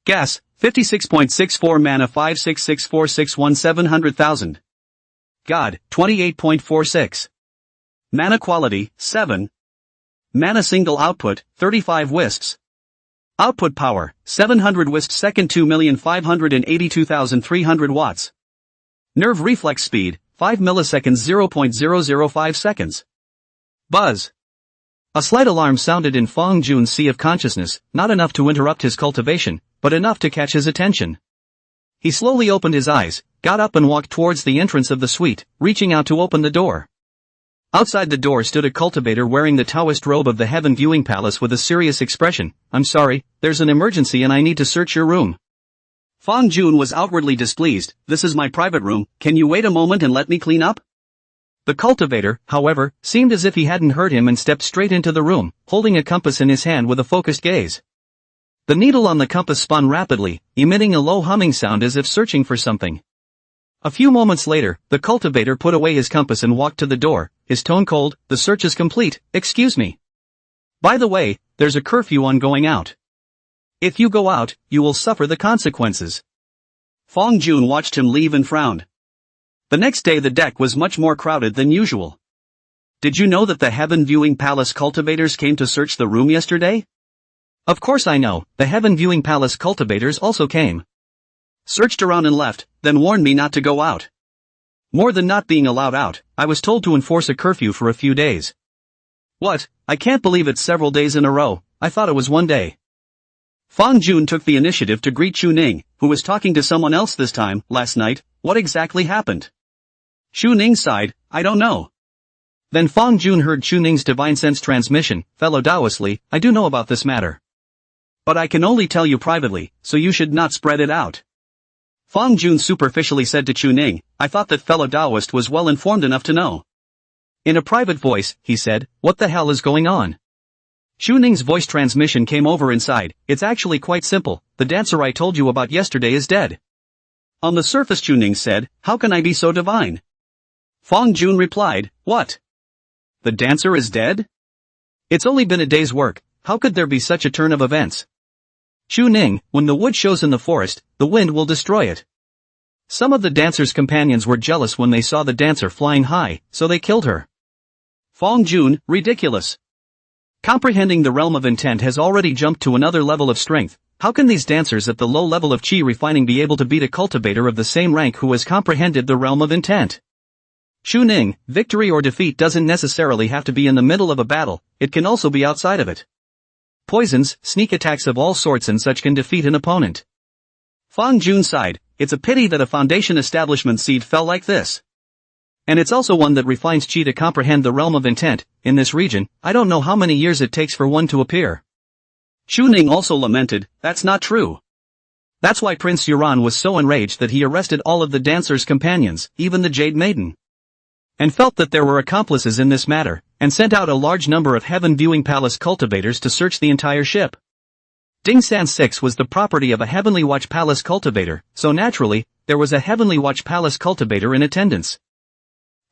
Gas, 56.64 mana 566461700,000. God, 28.46. Mana quality, 7. Mana single output, 35 wisps. Output power, 700 wisps second 2,582,300 watts. Nerve reflex speed, 5 milliseconds 0.005 seconds. Buzz. A slight alarm sounded in Fang Jun's Sea of Consciousness, not enough to interrupt his cultivation, but enough to catch his attention. He slowly opened his eyes, got up and walked towards the entrance of the suite, reaching out to open the door. Outside the door stood a cultivator wearing the Taoist robe of the Heaven Viewing Palace with a serious expression. I'm sorry, there's an emergency and I need to search your room. Fang Jun was outwardly displeased. This is my private room, can you wait a moment and let me clean up? The cultivator, however, seemed as if he hadn't heard him and stepped straight into the room, holding a compass in his hand with a focused gaze. The needle on the compass spun rapidly, emitting a low humming sound as if searching for something. A few moments later, the cultivator put away his compass and walked to the door, his tone cold. The search is complete, excuse me. By the way, there's a curfew on going out. If you go out, you will suffer the consequences. Fang Jun watched him leave and frowned. The next day the deck was much more crowded than usual. Did you know that the Heaven Viewing Palace cultivators came to search the room yesterday? Of course I know, the Heaven Viewing Palace cultivators also came. Searched around and left, then warned me not to go out. More than not being allowed out, I was told to enforce a curfew for a few days. What? I can't believe it's several days in a row, I thought it was one day. Fang Jun took the initiative to greet Chu Ning, who was talking to someone else this time. Last night, what exactly happened? Chu Ning sighed, I don't know. Then Fang Jun heard Chu Ning's divine sense transmission. Fellow Taoistly, I do know about this matter. But I can only tell you privately, so you should not spread it out. Fang Jun superficially said to Chu Ning, I thought that fellow Taoist was well informed enough to know. In a private voice, he said, what the hell is going on? Chu Ning's voice transmission came over inside. It's actually quite simple, the dancer I told you about yesterday is dead. On the surface Chu Ning said, how can I be so divine? Fang Jun replied, what? The dancer is dead? It's only been a day's work, how could there be such a turn of events? Chu Ning, when the wood shows in the forest, the wind will destroy it. Some of the dancer's companions were jealous when they saw the dancer flying high, so they killed her. Fang Jun, ridiculous. Comprehending the realm of intent has already jumped to another level of strength. How can these dancers at the low level of Qi refining be able to beat a cultivator of the same rank who has comprehended the realm of intent? Chu Ning, victory or defeat doesn't necessarily have to be in the middle of a battle, it can also be outside of it. Poisons, sneak attacks of all sorts and such can defeat an opponent. Fang Jun sighed, it's a pity that a foundation establishment seed fell like this. And it's also one that refines Qi to comprehend the realm of intent. In this region, I don't know how many years it takes for one to appear. Chu Ning also lamented, that's not true. That's why Prince Yuan was so enraged that he arrested all of the dancer's companions, even the Jade Maiden, and felt that there were accomplices in this matter, and sent out a large number of Heaven Viewing Palace cultivators to search the entire ship. Dingsan 6 was the property of a Heavenly Watch Palace cultivator, so naturally, there was a Heavenly Watch Palace cultivator in attendance.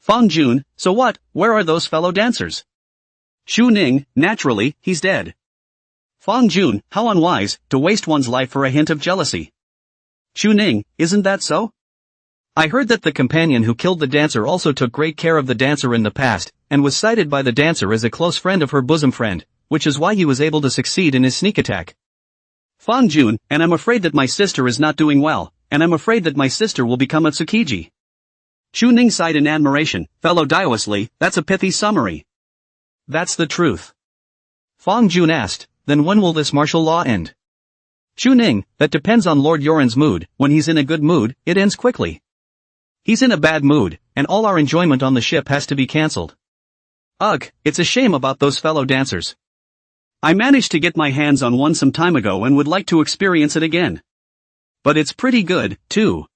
Fang Jun, so what, where are those fellow dancers? Xu Ning, naturally, he's dead. Fang Jun, how unwise, to waste one's life for a hint of jealousy. Xu Ning, isn't that so? I heard that the companion who killed the dancer also took great care of the dancer in the past, and was cited by the dancer as a close friend of her bosom friend, which is why he was able to succeed in his sneak attack. Fang Jun, and I'm afraid that my sister is not doing well, and I'm afraid that my sister will become a Tsukiji. Xu Ning sighed in admiration, fellow Daoist, that's a pithy summary. That's the truth. Fang Jun asked, then when will this martial law end? Xu Ning, that depends on Lord Yoren's mood, when he's in a good mood, it ends quickly. He's in a bad mood, and all our enjoyment on the ship has to be cancelled. Ugh, it's a shame about those fellow dancers. I managed to get my hands on one some time ago and would like to experience it again. But it's pretty good, too.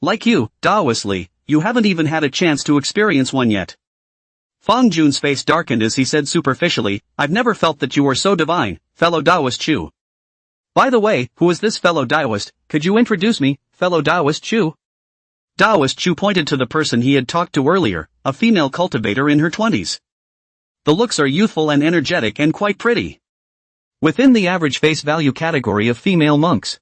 Like you, Daoist, you haven't even had a chance to experience one yet. Fang Jun's face darkened as he said superficially, I've never felt that you were so divine, fellow Daoist Chu. By the way, who is this fellow Daoist, could you introduce me, fellow Daoist Chu? Daoist Chu pointed to the person he had talked to earlier, a female cultivator in her 20s. The looks are youthful and energetic and quite pretty. Within the average face value category of female monks.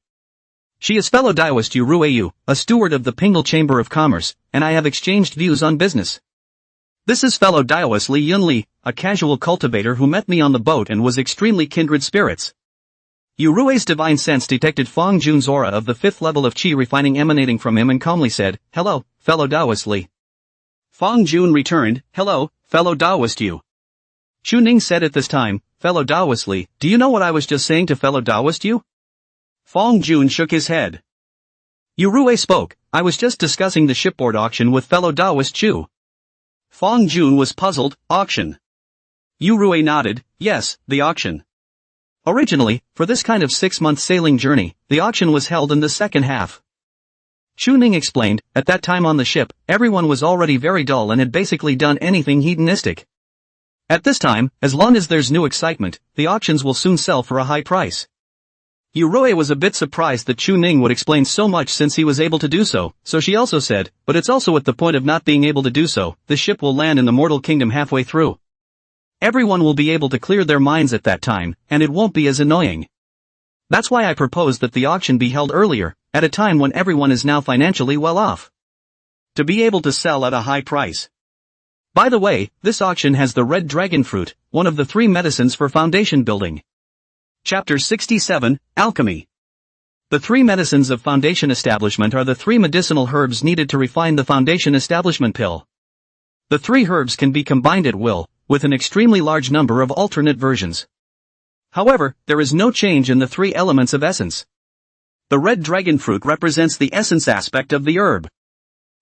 She is fellow Daoist Yu Rueyu, a steward of the Pingle Chamber of Commerce, and I have exchanged views on business. This is fellow Daoist Li Yunli, a casual cultivator who met me on the boat and was extremely kindred spirits. Yu Rue's divine sense detected Fang Jun's aura of the 5th level of qi refining emanating from him and calmly said, hello, fellow Daoist Li. Fang Jun returned, hello, fellow Daoist Yu. Xu Ning said at this time, fellow Daoist Li, do you know what I was just saying to fellow Daoist Yu? Fang Jun shook his head. Yu Rue spoke, I was just discussing the shipboard auction with fellow Daoist Chu. Fang Jun was puzzled, auction. Yu Rue nodded, yes, the auction. Originally, for this kind of 6-month sailing journey, the auction was held in the second half. Xu Ning explained, at that time on the ship, everyone was already very dull and had basically done anything hedonistic. At this time, as long as there's new excitement, the auctions will soon sell for a high price. Yu Rue was a bit surprised that Xu Ning would explain so much since he was able to do so she also said, but it's also at the point of not being able to do so, the ship will land in the mortal kingdom halfway through. Everyone will be able to clear their minds at that time, and it won't be as annoying. That's why I proposed that the auction be held earlier, at a time when everyone is now financially well off. To be able to sell at a high price. By the way, this auction has the red dragon fruit, one of the 3 medicines for foundation building. Chapter 67, Alchemy. The 3 medicines of foundation establishment are the 3 medicinal herbs needed to refine the foundation establishment pill. The 3 herbs can be combined at will, with an extremely large number of alternate versions. However, there is no change in the 3 elements of essence. The red dragon fruit represents the essence aspect of the herb.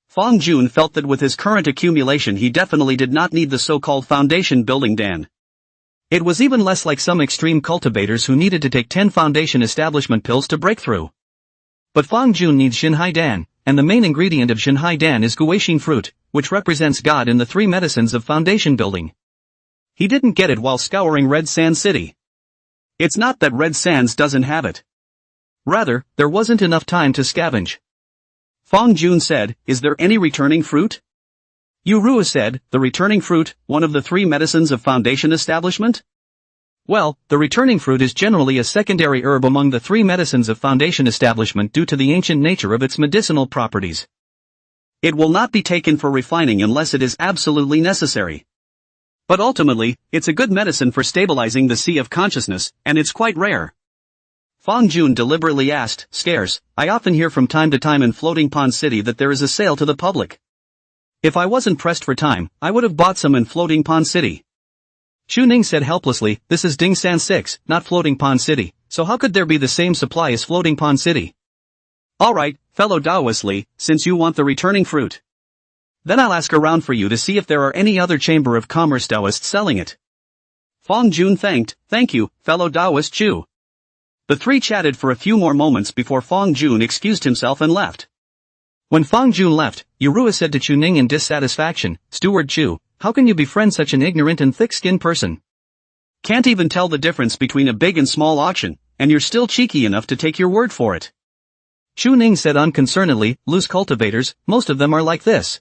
Fang Jun felt that with his current accumulation he definitely did not need the so-called foundation building dan. It was even less like some extreme cultivators who needed to take 10 foundation establishment pills to break through. But Fang Jun needs Xinhai Dan, and the main ingredient of Xinhai Dan is Guixing fruit, which represents God in the 3 medicines of foundation building. He didn't get it while scouring Red Sand City. It's not that Red Sands doesn't have it. Rather, there wasn't enough time to scavenge. Fang Jun said, is there any returning fruit? Yu Rue said, the returning fruit, one of the 3 medicines of foundation establishment? Well, the returning fruit is generally a secondary herb among the 3 medicines of foundation establishment due to the ancient nature of its medicinal properties. It will not be taken for refining unless it is absolutely necessary. But ultimately, it's a good medicine for stabilizing the sea of consciousness, and it's quite rare. Fang Jun deliberately asked, scarce, I often hear from time to time in Floating Pond City that there is a sale to the public. If I wasn't pressed for time, I would have bought some in Floating Pond City. Xu Ning said helplessly, this is Dingsan 6, not Floating Pond City, so how could there be the same supply as Floating Pond City? Alright, fellow Daoist Li, since you want the returning fruit. Then I'll ask around for you to see if there are any other Chamber of Commerce Daoists selling it. Fang Jun thanked, thank you, fellow Daoist Chu. The three chatted for a few more moments before Fong Jun excused himself and left. When Fong Jun left, Yurua said to Chu Ning in dissatisfaction, "Steward Chu, how can you befriend such an ignorant and thick-skinned person? Can't even tell the difference between a big and small auction, and you're still cheeky enough to take your word for it." Chu Ning said unconcernedly, "Loose cultivators, most of them are like this.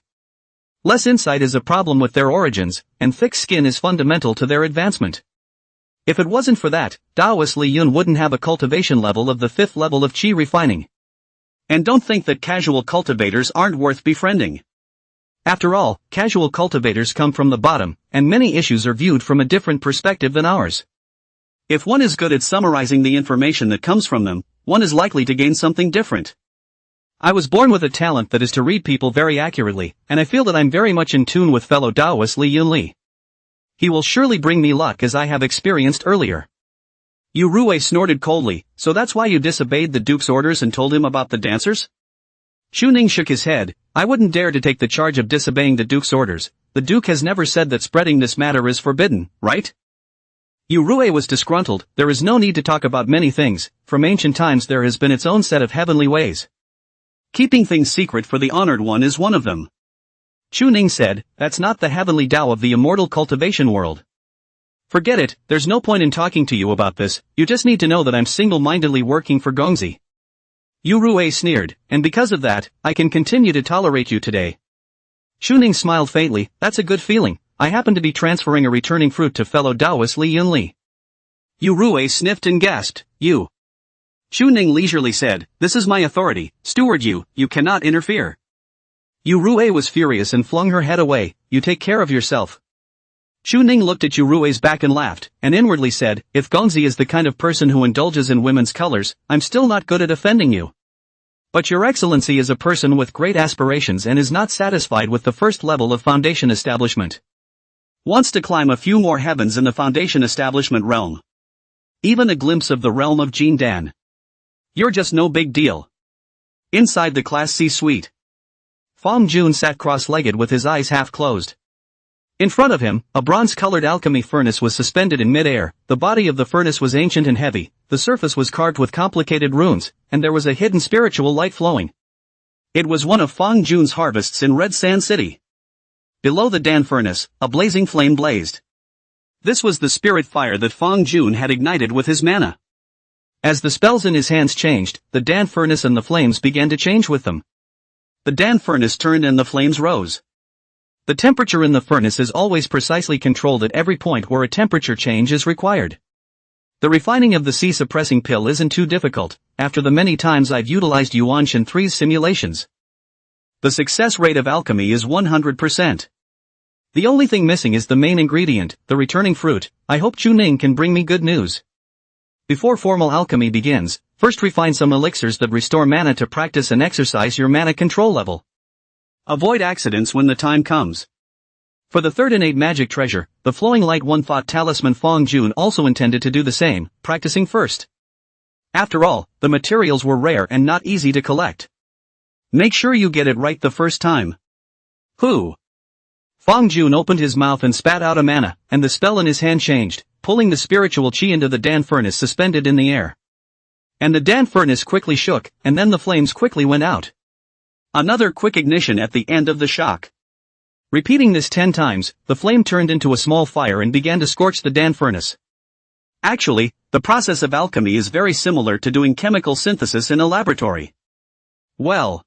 Less insight is a problem with their origins, and thick skin is fundamental to their advancement. If it wasn't for that, Taoist Li Yun wouldn't have a cultivation level of the 5th level of qi refining. And don't think that casual cultivators aren't worth befriending. After all, casual cultivators come from the bottom, and many issues are viewed from a different perspective than ours. If one is good at summarizing the information that comes from them, one is likely to gain something different. I was born with a talent that is to read people very accurately, and I feel that I'm very much in tune with fellow Taoist Li Yun Li. He will surely bring me luck as I have experienced earlier." Yu Rui snorted coldly, "So that's why you disobeyed the Duke's orders and told him about the dancers?" Chu Ning shook his head. "I wouldn't dare to take the charge of disobeying the Duke's orders. The Duke has never said that spreading this matter is forbidden, right?" Yu Rui was disgruntled. "There is no need to talk about many things. From ancient times there has been its own set of heavenly ways. Keeping things secret for the honored one is one of them." Chu Ning said, "That's not the heavenly Tao of the immortal cultivation world. Forget it, there's no point in talking to you about this, you just need to know that I'm single-mindedly working for Gongzi." Yu Rui sneered, "And because of that, I can continue to tolerate you today." Chu Ning smiled faintly, "That's a good feeling, I happen to be transferring a returning fruit to fellow Taoist Li Yun Li." Yu Rui sniffed and gasped, "You." Chu Ning leisurely said, "This is my authority, Steward Yu, you cannot interfere." Yu Rui was furious and flung her head away, "You take care of yourself." Chu Ning looked at Yu Rui's back and laughed, and inwardly said, "If Gongzi is the kind of person who indulges in women's colors, I'm still not good at offending you. But your excellency is a person with great aspirations and is not satisfied with the first level of foundation establishment. Wants to climb a few more heavens in the foundation establishment realm. Even a glimpse of the realm of Jin Dan. You're just no big deal." Inside the Class C suite, Fong Jun sat cross-legged with his eyes half closed. In front of him, a bronze-colored alchemy furnace was suspended in mid-air. The body of the furnace was ancient and heavy, the surface was carved with complicated runes, and there was a hidden spiritual light flowing. It was one of Fong Jun's harvests in Red Sand City. Below the Dan furnace, a blazing flame blazed. This was the spirit fire that Fong Jun had ignited with his mana. As the spells in his hands changed, the Dan furnace and the flames began to change with them. The Dan furnace turned and the flames rose. The temperature in the furnace is always precisely controlled at every point where a temperature change is required. The refining of the C-suppressing pill isn't too difficult, after the many times I've utilized Yuan Shen 3's simulations. The success rate of alchemy is 100%. The only thing missing is the main ingredient, the returning fruit. I hope Chu Ning can bring me good news. Before formal alchemy begins, first refine some elixirs that restore mana to practice and exercise your mana control level. Avoid accidents when the time comes. For the third innate magic treasure, the flowing light one-thought talisman, Fong Jun also intended to do the same, practicing first. After all, the materials were rare and not easy to collect. Make sure you get it right the first time. Who? Fong Jun opened his mouth and spat out a mana, and the spell in his hand changed, pulling the spiritual qi into the Dan furnace suspended in the air. And the Dan furnace quickly shook, and then the flames quickly went out. Another quick ignition at the end of the shock. Repeating this 10 times, the flame turned into a small fire and began to scorch the Dan furnace. Actually, the process of alchemy is very similar to doing chemical synthesis in a laboratory. Well,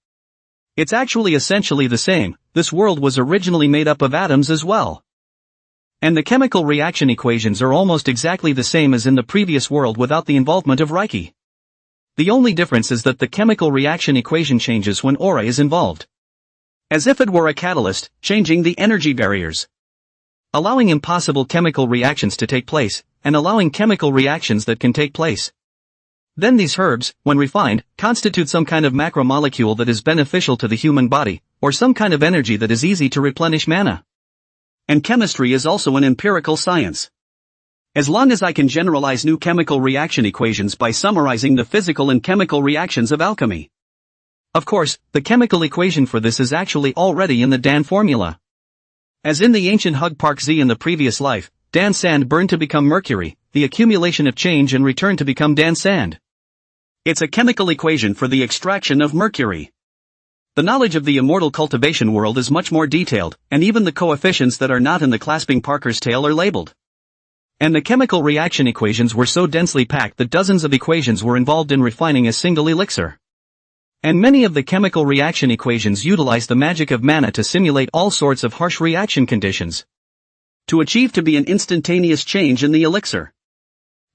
it's actually essentially the same. This world was originally made up of atoms as well. And the chemical reaction equations are almost exactly the same as in the previous world without the involvement of Reiki. The only difference is that the chemical reaction equation changes when aura is involved. As if it were a catalyst, changing the energy barriers. Allowing impossible chemical reactions to take place, and allowing chemical reactions that can take place. Then these herbs, when refined, constitute some kind of macromolecule that is beneficial to the human body, or some kind of energy that is easy to replenish mana. And chemistry is also an empirical science. As long as I can generalize new chemical reaction equations by summarizing the physical and chemical reactions of alchemy. Of course, the chemical equation for this is actually already in the Dan formula. As in the ancient Hug Park Z in the previous life, Dan sand burned to become mercury, the accumulation of change and return to become Dan sand. It's a chemical equation for the extraction of mercury. The knowledge of the immortal cultivation world is much more detailed, and even the coefficients that are not in the clasping Parker's tale are labeled. And the chemical reaction equations were so densely packed that dozens of equations were involved in refining a single elixir. And many of the chemical reaction equations utilize the magic of mana to simulate all sorts of harsh reaction conditions, to achieve to be an instantaneous change in the elixir.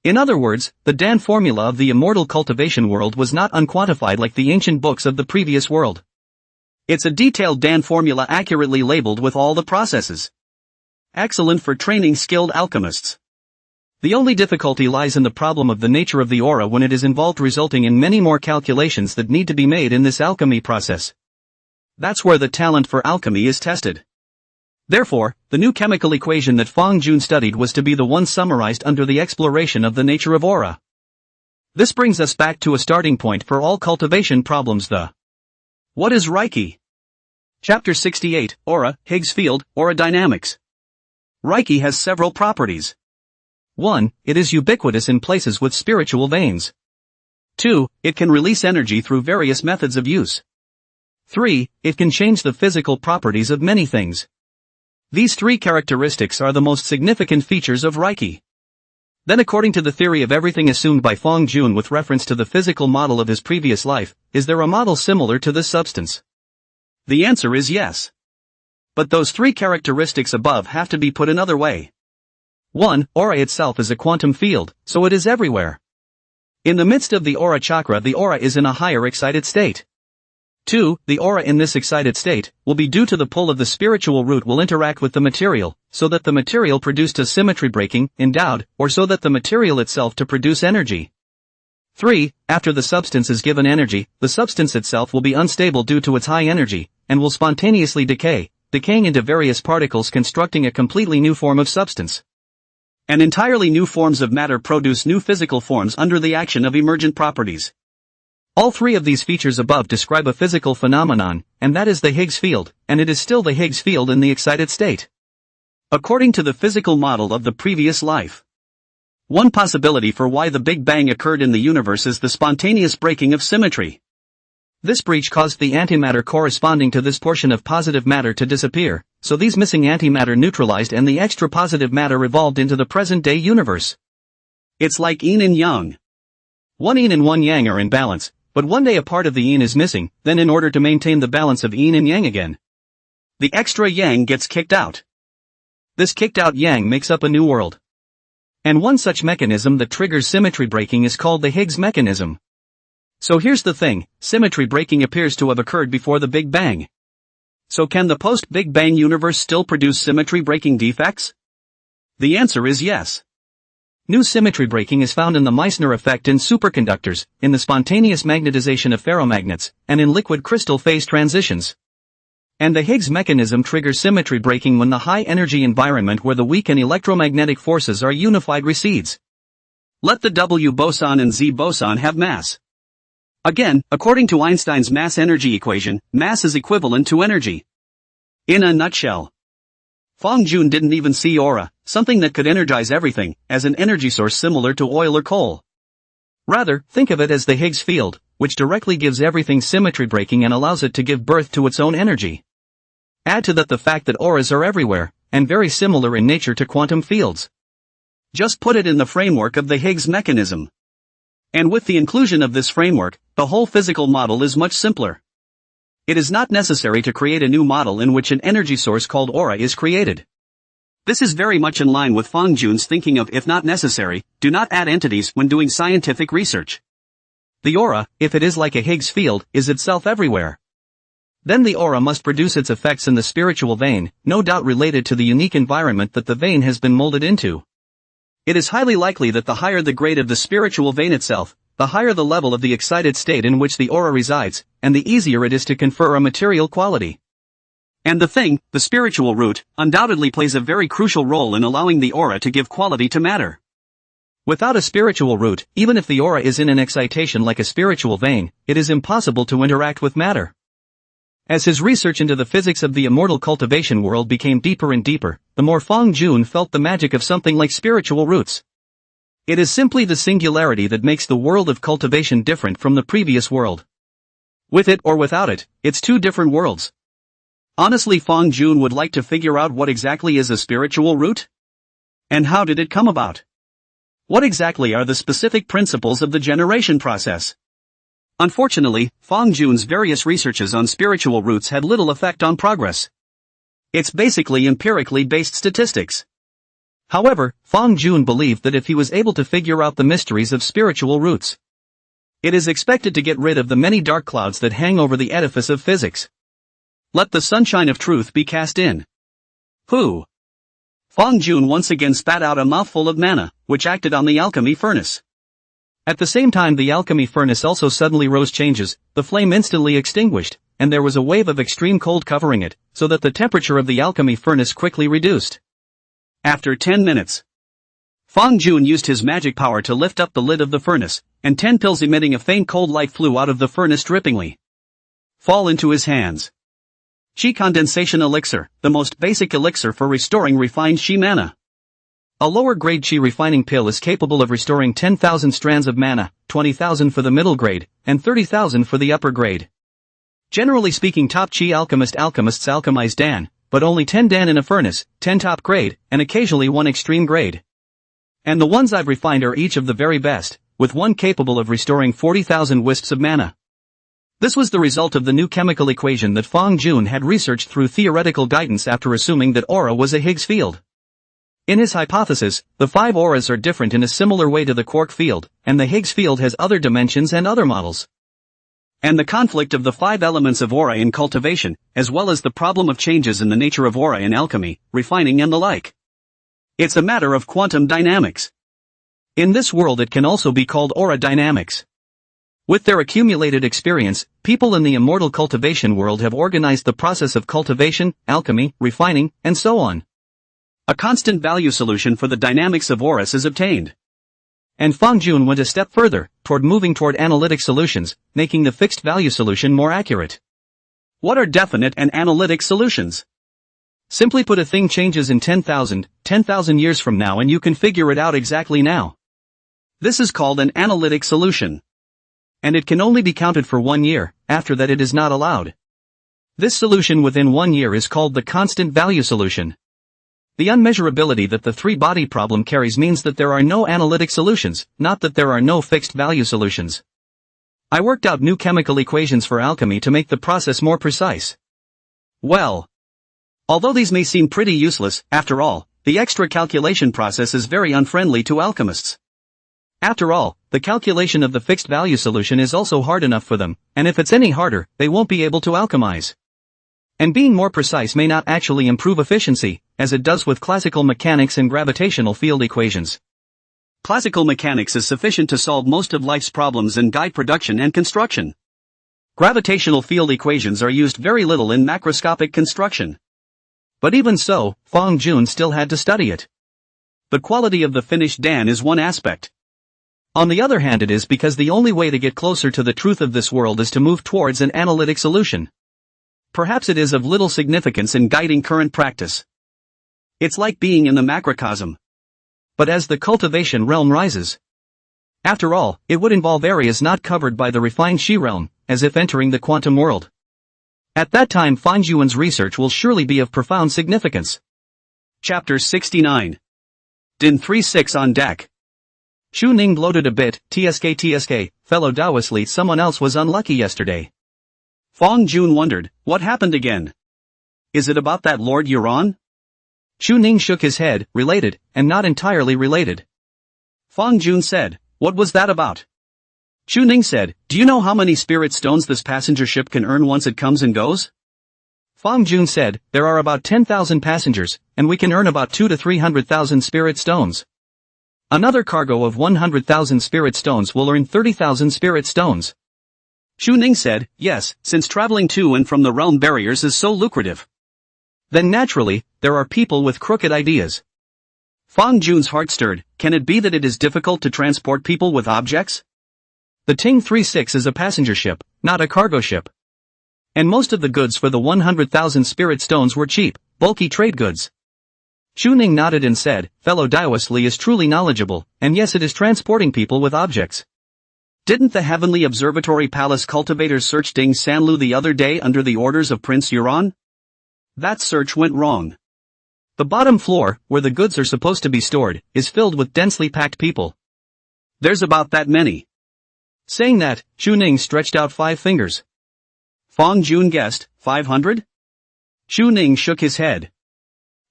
In other words, the Dan formula of the immortal cultivation world was not unquantified like the ancient books of the previous world. It's a detailed Dan formula accurately labeled with all the processes. Excellent for training skilled alchemists. The only difficulty lies in the problem of the nature of the aura when it is involved, resulting in many more calculations that need to be made in this alchemy process. That's where the talent for alchemy is tested. Therefore, the new chemical equation that Fong Jun studied was to be the one summarized under the exploration of the nature of aura. This brings us back to a starting point for all cultivation problems. What is Reiki? Chapter 68, Aura, Higgs Field, Aura Dynamics. Reiki has several properties. 1. It is ubiquitous in places with spiritual veins. 2. It can release energy through various methods of use. 3. It can change the physical properties of many things. These three characteristics are the most significant features of Reiki. Then, according to the theory of everything assumed by Fong Jun with reference to the physical model of his previous life, is there a model similar to this substance? The answer is yes. But those three characteristics above have to be put another way. 1. Aura itself is a quantum field, so it is everywhere. In the midst of the aura chakra, the aura is in a higher excited state. 2. The aura in this excited state will be due to the pull of the spiritual root will interact with the material, so that the material produced a symmetry breaking, endowed, or so that the material itself to produce energy. 3. After the substance is given energy, the substance itself will be unstable due to its high energy, and will spontaneously decaying into various particles, constructing a completely new form of substance. And entirely new forms of matter produce new physical forms under the action of emergent properties. All three of these features above describe a physical phenomenon, and that is the Higgs field, and it is still the Higgs field in the excited state. According to the physical model of the previous life. One possibility for why the Big Bang occurred in the universe is the spontaneous breaking of symmetry. This breach caused the antimatter corresponding to this portion of positive matter to disappear, so these missing antimatter neutralized and the extra positive matter evolved into the present-day universe. It's like yin and yang. One yin and one yang are in balance, but one day a part of the yin is missing, then in order to maintain the balance of yin and yang again, the extra yang gets kicked out. This kicked out yang makes up a new world. And one such mechanism that triggers symmetry breaking is called the Higgs mechanism. So here's the thing, symmetry breaking appears to have occurred before the Big Bang. So can the post-Big Bang universe still produce symmetry breaking defects? The answer is yes. New symmetry breaking is found in the Meissner effect in superconductors, in the spontaneous magnetization of ferromagnets, and in liquid crystal phase transitions. And the Higgs mechanism triggers symmetry breaking when the high-energy environment where the weak and electromagnetic forces are unified recedes. Let the W boson and Z boson have mass. Again, according to Einstein's mass-energy equation, mass is equivalent to energy. In a nutshell, Fong Jun didn't even see aura, something that could energize everything, as an energy source similar to oil or coal. Rather, think of it as the Higgs field, which directly gives everything symmetry breaking and allows it to give birth to its own energy. Add to that the fact that auras are everywhere, and very similar in nature to quantum fields. Just put it in the framework of the Higgs mechanism. And with the inclusion of this framework, the whole physical model is much simpler. It is not necessary to create a new model in which an energy source called aura is created. This is very much in line with Fong Jun's thinking of if not necessary, do not add entities when doing scientific research. The aura, if it is like a Higgs field, is itself everywhere. Then the aura must produce its effects in the spiritual vein, no doubt related to the unique environment that the vein has been molded into. It is highly likely that the higher the grade of the spiritual vein itself, the higher the level of the excited state in which the aura resides, and the easier it is to confer a material quality. And the spiritual root, undoubtedly plays a very crucial role in allowing the aura to give quality to matter. Without a spiritual root, even if the aura is in an excitation like a spiritual vein, it is impossible to interact with matter. As his research into the physics of the immortal cultivation world became deeper and deeper, the more Fong Jun felt the magic of something like spiritual roots. It is simply the singularity that makes the world of cultivation different from the previous world. With it or without it, it's two different worlds. Honestly, Fong Jun would like to figure out what exactly is a spiritual root? And how did it come about? What exactly are the specific principles of the generation process? Unfortunately, Fong Jun's various researches on spiritual roots had little effect on progress. It's basically empirically based statistics. However, Fong Jun believed that if he was able to figure out the mysteries of spiritual roots, it is expected to get rid of the many dark clouds that hang over the edifice of physics. Let the sunshine of truth be cast in. Who? Fong Jun once again spat out a mouthful of mana, which acted on the alchemy furnace. At the same time, the alchemy furnace also suddenly rose changes, the flame instantly extinguished, and there was a wave of extreme cold covering it, so that the temperature of the alchemy furnace quickly reduced. After 10 minutes, Fong Jun used his magic power to lift up the lid of the furnace, and 10 pills emitting a faint cold light flew out of the furnace drippingly. Fall into his hands. Qi Condensation Elixir, the most basic elixir for restoring refined Qi mana. A lower-grade Qi refining pill is capable of restoring 10,000 strands of mana, 20,000 for the middle grade, and 30,000 for the upper grade. Generally speaking, top Qi alchemists alchemize Dan, but only 10 Dan in a furnace, 10 top grade, and occasionally 1 extreme grade. And the ones I've refined are each of the very best, with one capable of restoring 40,000 wisps of mana. This was the result of the new chemical equation that Fong Jun had researched through theoretical guidance after assuming that aura was a Higgs field. In his hypothesis, the 5 auras are different in a similar way to the quark field, and the Higgs field has other dimensions and other models. And the conflict of the 5 elements of aura in cultivation, as well as the problem of changes in the nature of aura in alchemy, refining and the like. It's a matter of quantum dynamics. In this world it can also be called aura dynamics. With their accumulated experience, people in the immortal cultivation world have organized the process of cultivation, alchemy, refining, and so on. A constant value solution for the dynamics of auras is obtained. And Fong Jun went a step further, moving toward analytic solutions, making the fixed value solution more accurate. What are definite and analytic solutions? Simply put, a thing changes in 10,000 years from now and you can figure it out exactly now. This is called an analytic solution. And it can only be counted for 1 year, after that it is not allowed. This solution within 1 year is called the constant value solution. The unmeasurability that the 3-body problem carries means that there are no analytic solutions, not that there are no fixed value solutions. I worked out new chemical equations for alchemy to make the process more precise. Well, although these may seem pretty useless, after all, the extra calculation process is very unfriendly to alchemists. After all, the calculation of the fixed value solution is also hard enough for them, and if it's any harder, they won't be able to alchemize. And being more precise may not actually improve efficiency, as it does with classical mechanics and gravitational field equations. Classical mechanics is sufficient to solve most of life's problems and guide production and construction. Gravitational field equations are used very little in macroscopic construction. But even so, Fong Jun still had to study it. The quality of the finished Dan is one aspect. On the other hand, it is because the only way to get closer to the truth of this world is to move towards an analytic solution. Perhaps it is of little significance in guiding current practice. It's like being in the macrocosm. But as the cultivation realm rises, after all, it would involve areas not covered by the refined Qi realm, as if entering the quantum world. At that time, Fong Jun's research will surely be of profound significance. Chapter 69. Din 3-6 on deck. Xu Ning gloated a bit. TSK, fellow Taoist, someone else was unlucky yesterday. Fong Jun wondered, what happened again? Is it about that Lord Yuan? Xu Ning shook his head, related, and not entirely related. Fong Jun said, what was that about? Xu Ning said, do you know how many spirit stones this passenger ship can earn once it comes and goes? Fong Jun said, there are about 10,000 passengers, and we can earn about 200 to 300,000 spirit stones. Another cargo of 100,000 spirit stones will earn 30,000 spirit stones. Xu Ning said, yes, since traveling to and from the realm barriers is so lucrative. Then naturally, there are people with crooked ideas. Fong Jun's heart stirred. Can it be that it is difficult to transport people with objects? The Ting 36 is a passenger ship, not a cargo ship. And most of the goods for the 100,000 spirit stones were cheap, bulky trade goods. Ning nodded and said, fellow Daoisli is truly knowledgeable, and yes, it is transporting people with objects. Didn't the Heavenly Observatory Palace cultivators search Ding Sanlu the other day under the orders of Prince Yuan? That search went wrong. The bottom floor, where the goods are supposed to be stored, is filled with densely packed people. There's about that many. Saying that, Ning stretched out 5 fingers. Fong Jun guessed, 500? Ning shook his head.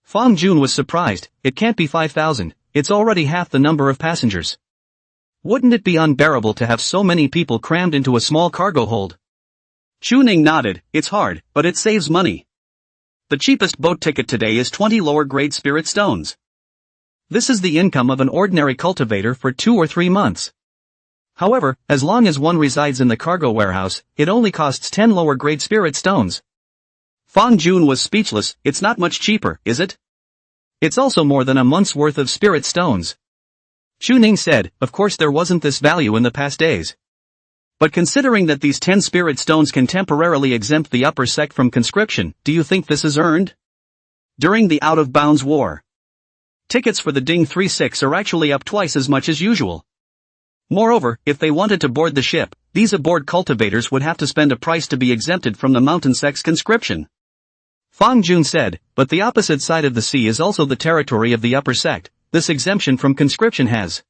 Fong Jun was surprised, it can't be 5,000, it's already half the number of passengers. Wouldn't it be unbearable to have so many people crammed into a small cargo hold? Ning nodded, it's hard, but it saves money. The cheapest boat ticket today is 20 lower grade spirit stones. This is the income of an ordinary cultivator for 2 or 3 months. However, as long as one resides in the cargo warehouse, it only costs 10 lower grade spirit stones. Fong Jun was speechless, it's not much cheaper, is it? It's also more than a month's worth of spirit stones. Ning said, of course there wasn't this value in the past days. But considering that these 10 spirit stones can temporarily exempt the upper sect from conscription, do you think this is earned? During the out-of-bounds war, tickets for the Ding 36 are actually up twice as much as usual. Moreover, if they wanted to board the ship, these aboard cultivators would have to spend a price to be exempted from the mountain sect's conscription. Fong Jun said, but the opposite side of the sea is also the territory of the upper sect, this exemption from conscription has.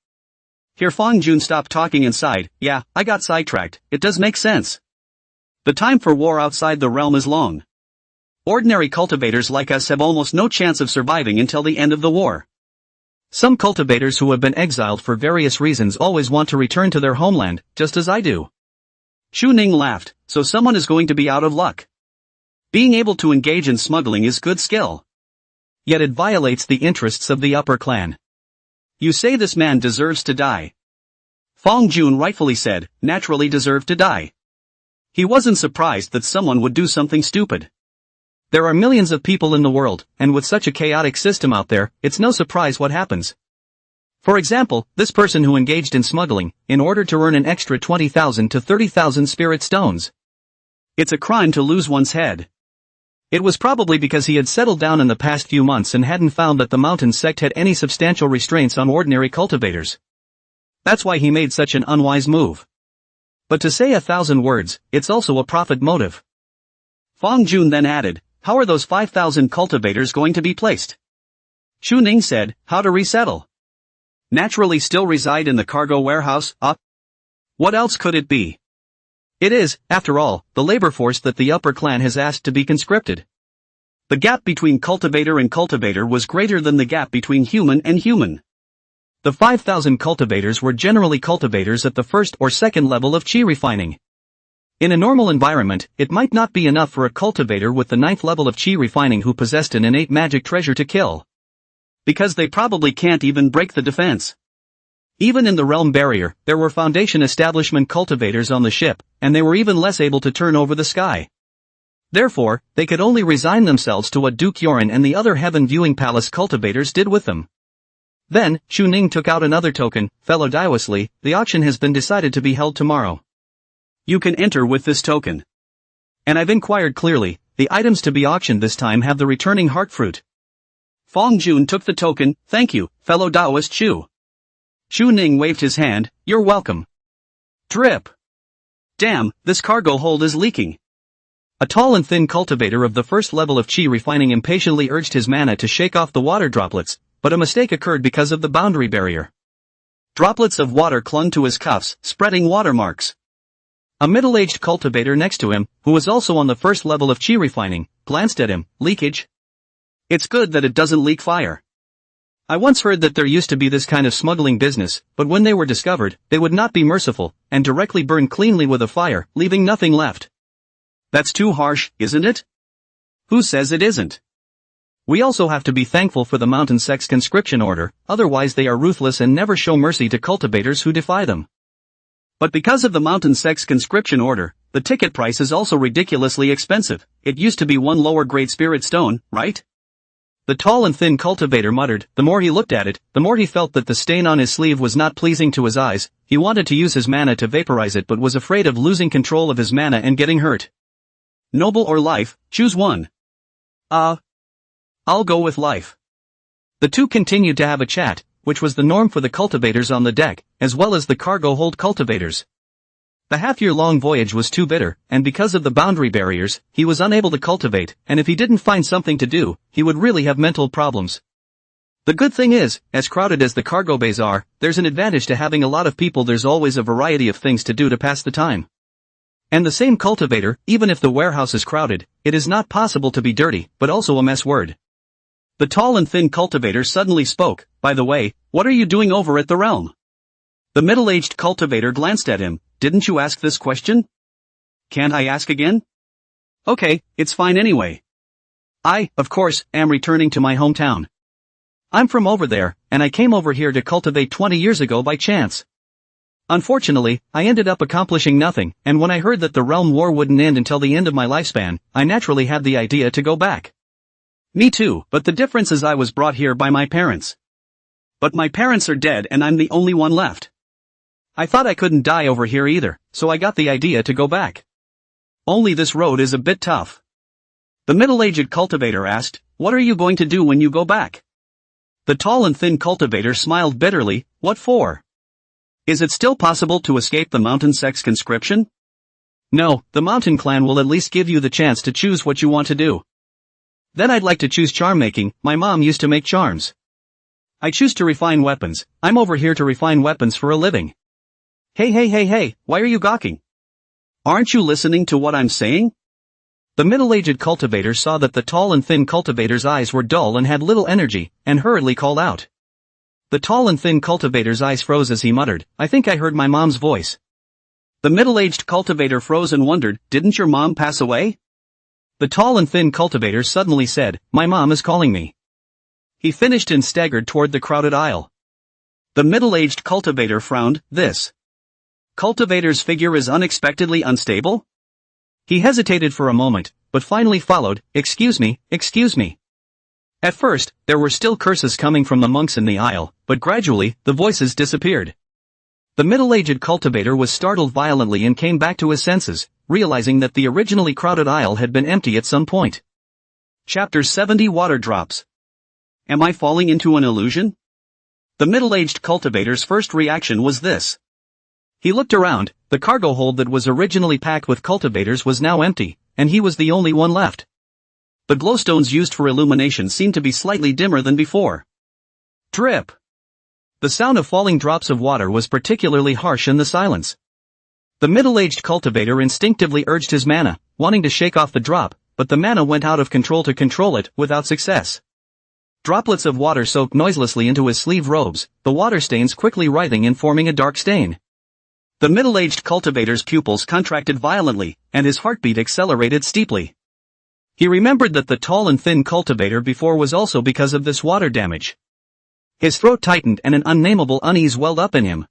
Here Fong Jun stopped talking and sighed, yeah, I got sidetracked, it does make sense. The time for war outside the realm is long. Ordinary cultivators like us have almost no chance of surviving until the end of the war. Some cultivators who have been exiled for various reasons always want to return to their homeland, just as I do. Ning laughed, so someone is going to be out of luck. Being able to engage in smuggling is good skill. Yet it violates the interests of the upper clan. You say this man deserves to die. Fong Jun rightfully said, naturally deserved to die. He wasn't surprised that someone would do something stupid. There are millions of people in the world, and with such a chaotic system out there, it's no surprise what happens. For example, this person who engaged in smuggling, in order to earn an extra 20,000 to 30,000 spirit stones. It's a crime to lose one's head. It was probably because he had settled down in the past few months and hadn't found that the mountain sect had any substantial restraints on ordinary cultivators. That's why he made such an unwise move. But to say 1,000 words, it's also a profit motive. Fong Jun then added, how are those 5,000 cultivators going to be placed? Ning said, how to resettle? Naturally still reside in the cargo warehouse, What else could it be? It is, after all, the labor force that the upper clan has asked to be conscripted. The gap between cultivator and cultivator was greater than the gap between human and human. The 5,000 cultivators were generally cultivators at the first or second level of chi refining. In a normal environment, it might not be enough for a cultivator with the 9th level of chi refining who possessed an innate magic treasure to kill. Because they probably can't even break the defense. Even in the realm barrier, there were foundation establishment cultivators on the ship, and they were even less able to turn over the sky. Therefore, they could only resign themselves to what Duke Yoren and the other Heaven Viewing Palace cultivators did with them. Then, Ning took out another token, fellow Daoisli, the auction has been decided to be held tomorrow. You can enter with this token. And I've inquired clearly, the items to be auctioned this time have the returning heart fruit. Fong Jun took the token, thank you, fellow Daoist Chu. Ning waved his hand, you're welcome. Drip. Damn, this cargo hold is leaking. A tall and thin cultivator of the first level of chi refining impatiently urged his mana to shake off the water droplets, but a mistake occurred because of the boundary barrier. Droplets of water clung to his cuffs, spreading watermarks. A middle-aged cultivator next to him, who was also on the first level of chi refining, glanced at him, leakage? It's good that it doesn't leak fire. I once heard that there used to be this kind of smuggling business, but when they were discovered, they would not be merciful, and directly burn cleanly with a fire, leaving nothing left. That's too harsh, isn't it? Who says it isn't? We also have to be thankful for the mountain sect's conscription order, otherwise they are ruthless and never show mercy to cultivators who defy them. But because of the mountain sect's conscription order, the ticket price is also ridiculously expensive. It used to be 1 lower grade spirit stone, right? The tall and thin cultivator muttered. The more he looked at it, the more he felt that the stain on his sleeve was not pleasing to his eyes. He wanted to use his mana to vaporize it but was afraid of losing control of his mana and getting hurt. Noble or life, choose one. I'll go with life. The two continued to have a chat, which was the norm for the cultivators on the deck, as well as the cargo hold cultivators. The half-year-long voyage was too bitter, and because of the boundary barriers, he was unable to cultivate, and if he didn't find something to do, he would really have mental problems. The good thing is, as crowded as the cargo bays are, there's an advantage to having a lot of people. There's always a variety of things to do to pass the time. And the same cultivator, even if the warehouse is crowded, it is not possible to be dirty, but also a mess word. The tall and thin cultivator suddenly spoke, "By the way, what are you doing over at the realm?" The middle-aged cultivator glanced at him. "Didn't you ask this question?" "Can't I ask again?" "Okay, it's fine anyway. I, of course, am returning to my hometown. I'm from over there, and I came over here to cultivate 20 years ago by chance. Unfortunately, I ended up accomplishing nothing, and when I heard that the realm war wouldn't end until the end of my lifespan, I naturally had the idea to go back." "Me too, but the difference is I was brought here by my parents. But my parents are dead and I'm the only one left. I thought I couldn't die over here either, so I got the idea to go back. Only this road is a bit tough." The middle-aged cultivator asked, "What are you going to do when you go back?" The tall and thin cultivator smiled bitterly. "What for? Is it still possible to escape the mountain sex conscription? No, the mountain clan will at least give you the chance to choose what you want to do. Then I'd like to choose charm making. My mom used to make charms. I choose to refine weapons. I'm over here to refine weapons for a living." Hey, why are you gawking? Aren't you listening to what I'm saying?" The middle-aged cultivator saw that the tall and thin cultivator's eyes were dull and had little energy, and hurriedly called out. The tall and thin cultivator's eyes froze as he muttered, "I think I heard my mom's voice." The middle-aged cultivator froze and wondered, "Didn't your mom pass away?" The tall and thin cultivator suddenly said, "My mom is calling me." He finished and staggered toward the crowded aisle. The middle-aged cultivator frowned. This cultivator's figure is unexpectedly unstable? He hesitated for a moment, but finally followed, excuse me. At first, there were still curses coming from the monks in the aisle, but gradually, the voices disappeared. The middle-aged cultivator was startled violently and came back to his senses, realizing that the originally crowded aisle had been empty at some point. Chapter 70 Water Drops. Am I falling into an illusion? The middle-aged cultivator's first reaction was this. He looked around. The cargo hold that was originally packed with cultivators was now empty, and he was the only one left. The glowstones used for illumination seemed to be slightly dimmer than before. Drip. The sound of falling drops of water was particularly harsh in the silence. The middle-aged cultivator instinctively urged his mana, wanting to shake off the drop, but the mana went out of control to control it, without success. Droplets of water soaked noiselessly into his sleeve robes, the water stains quickly writhing and forming a dark stain. The middle-aged cultivator's pupils contracted violently, and his heartbeat accelerated steeply. He remembered that the tall and thin cultivator before was also because of this water damage. His throat tightened and an unnameable unease welled up in him.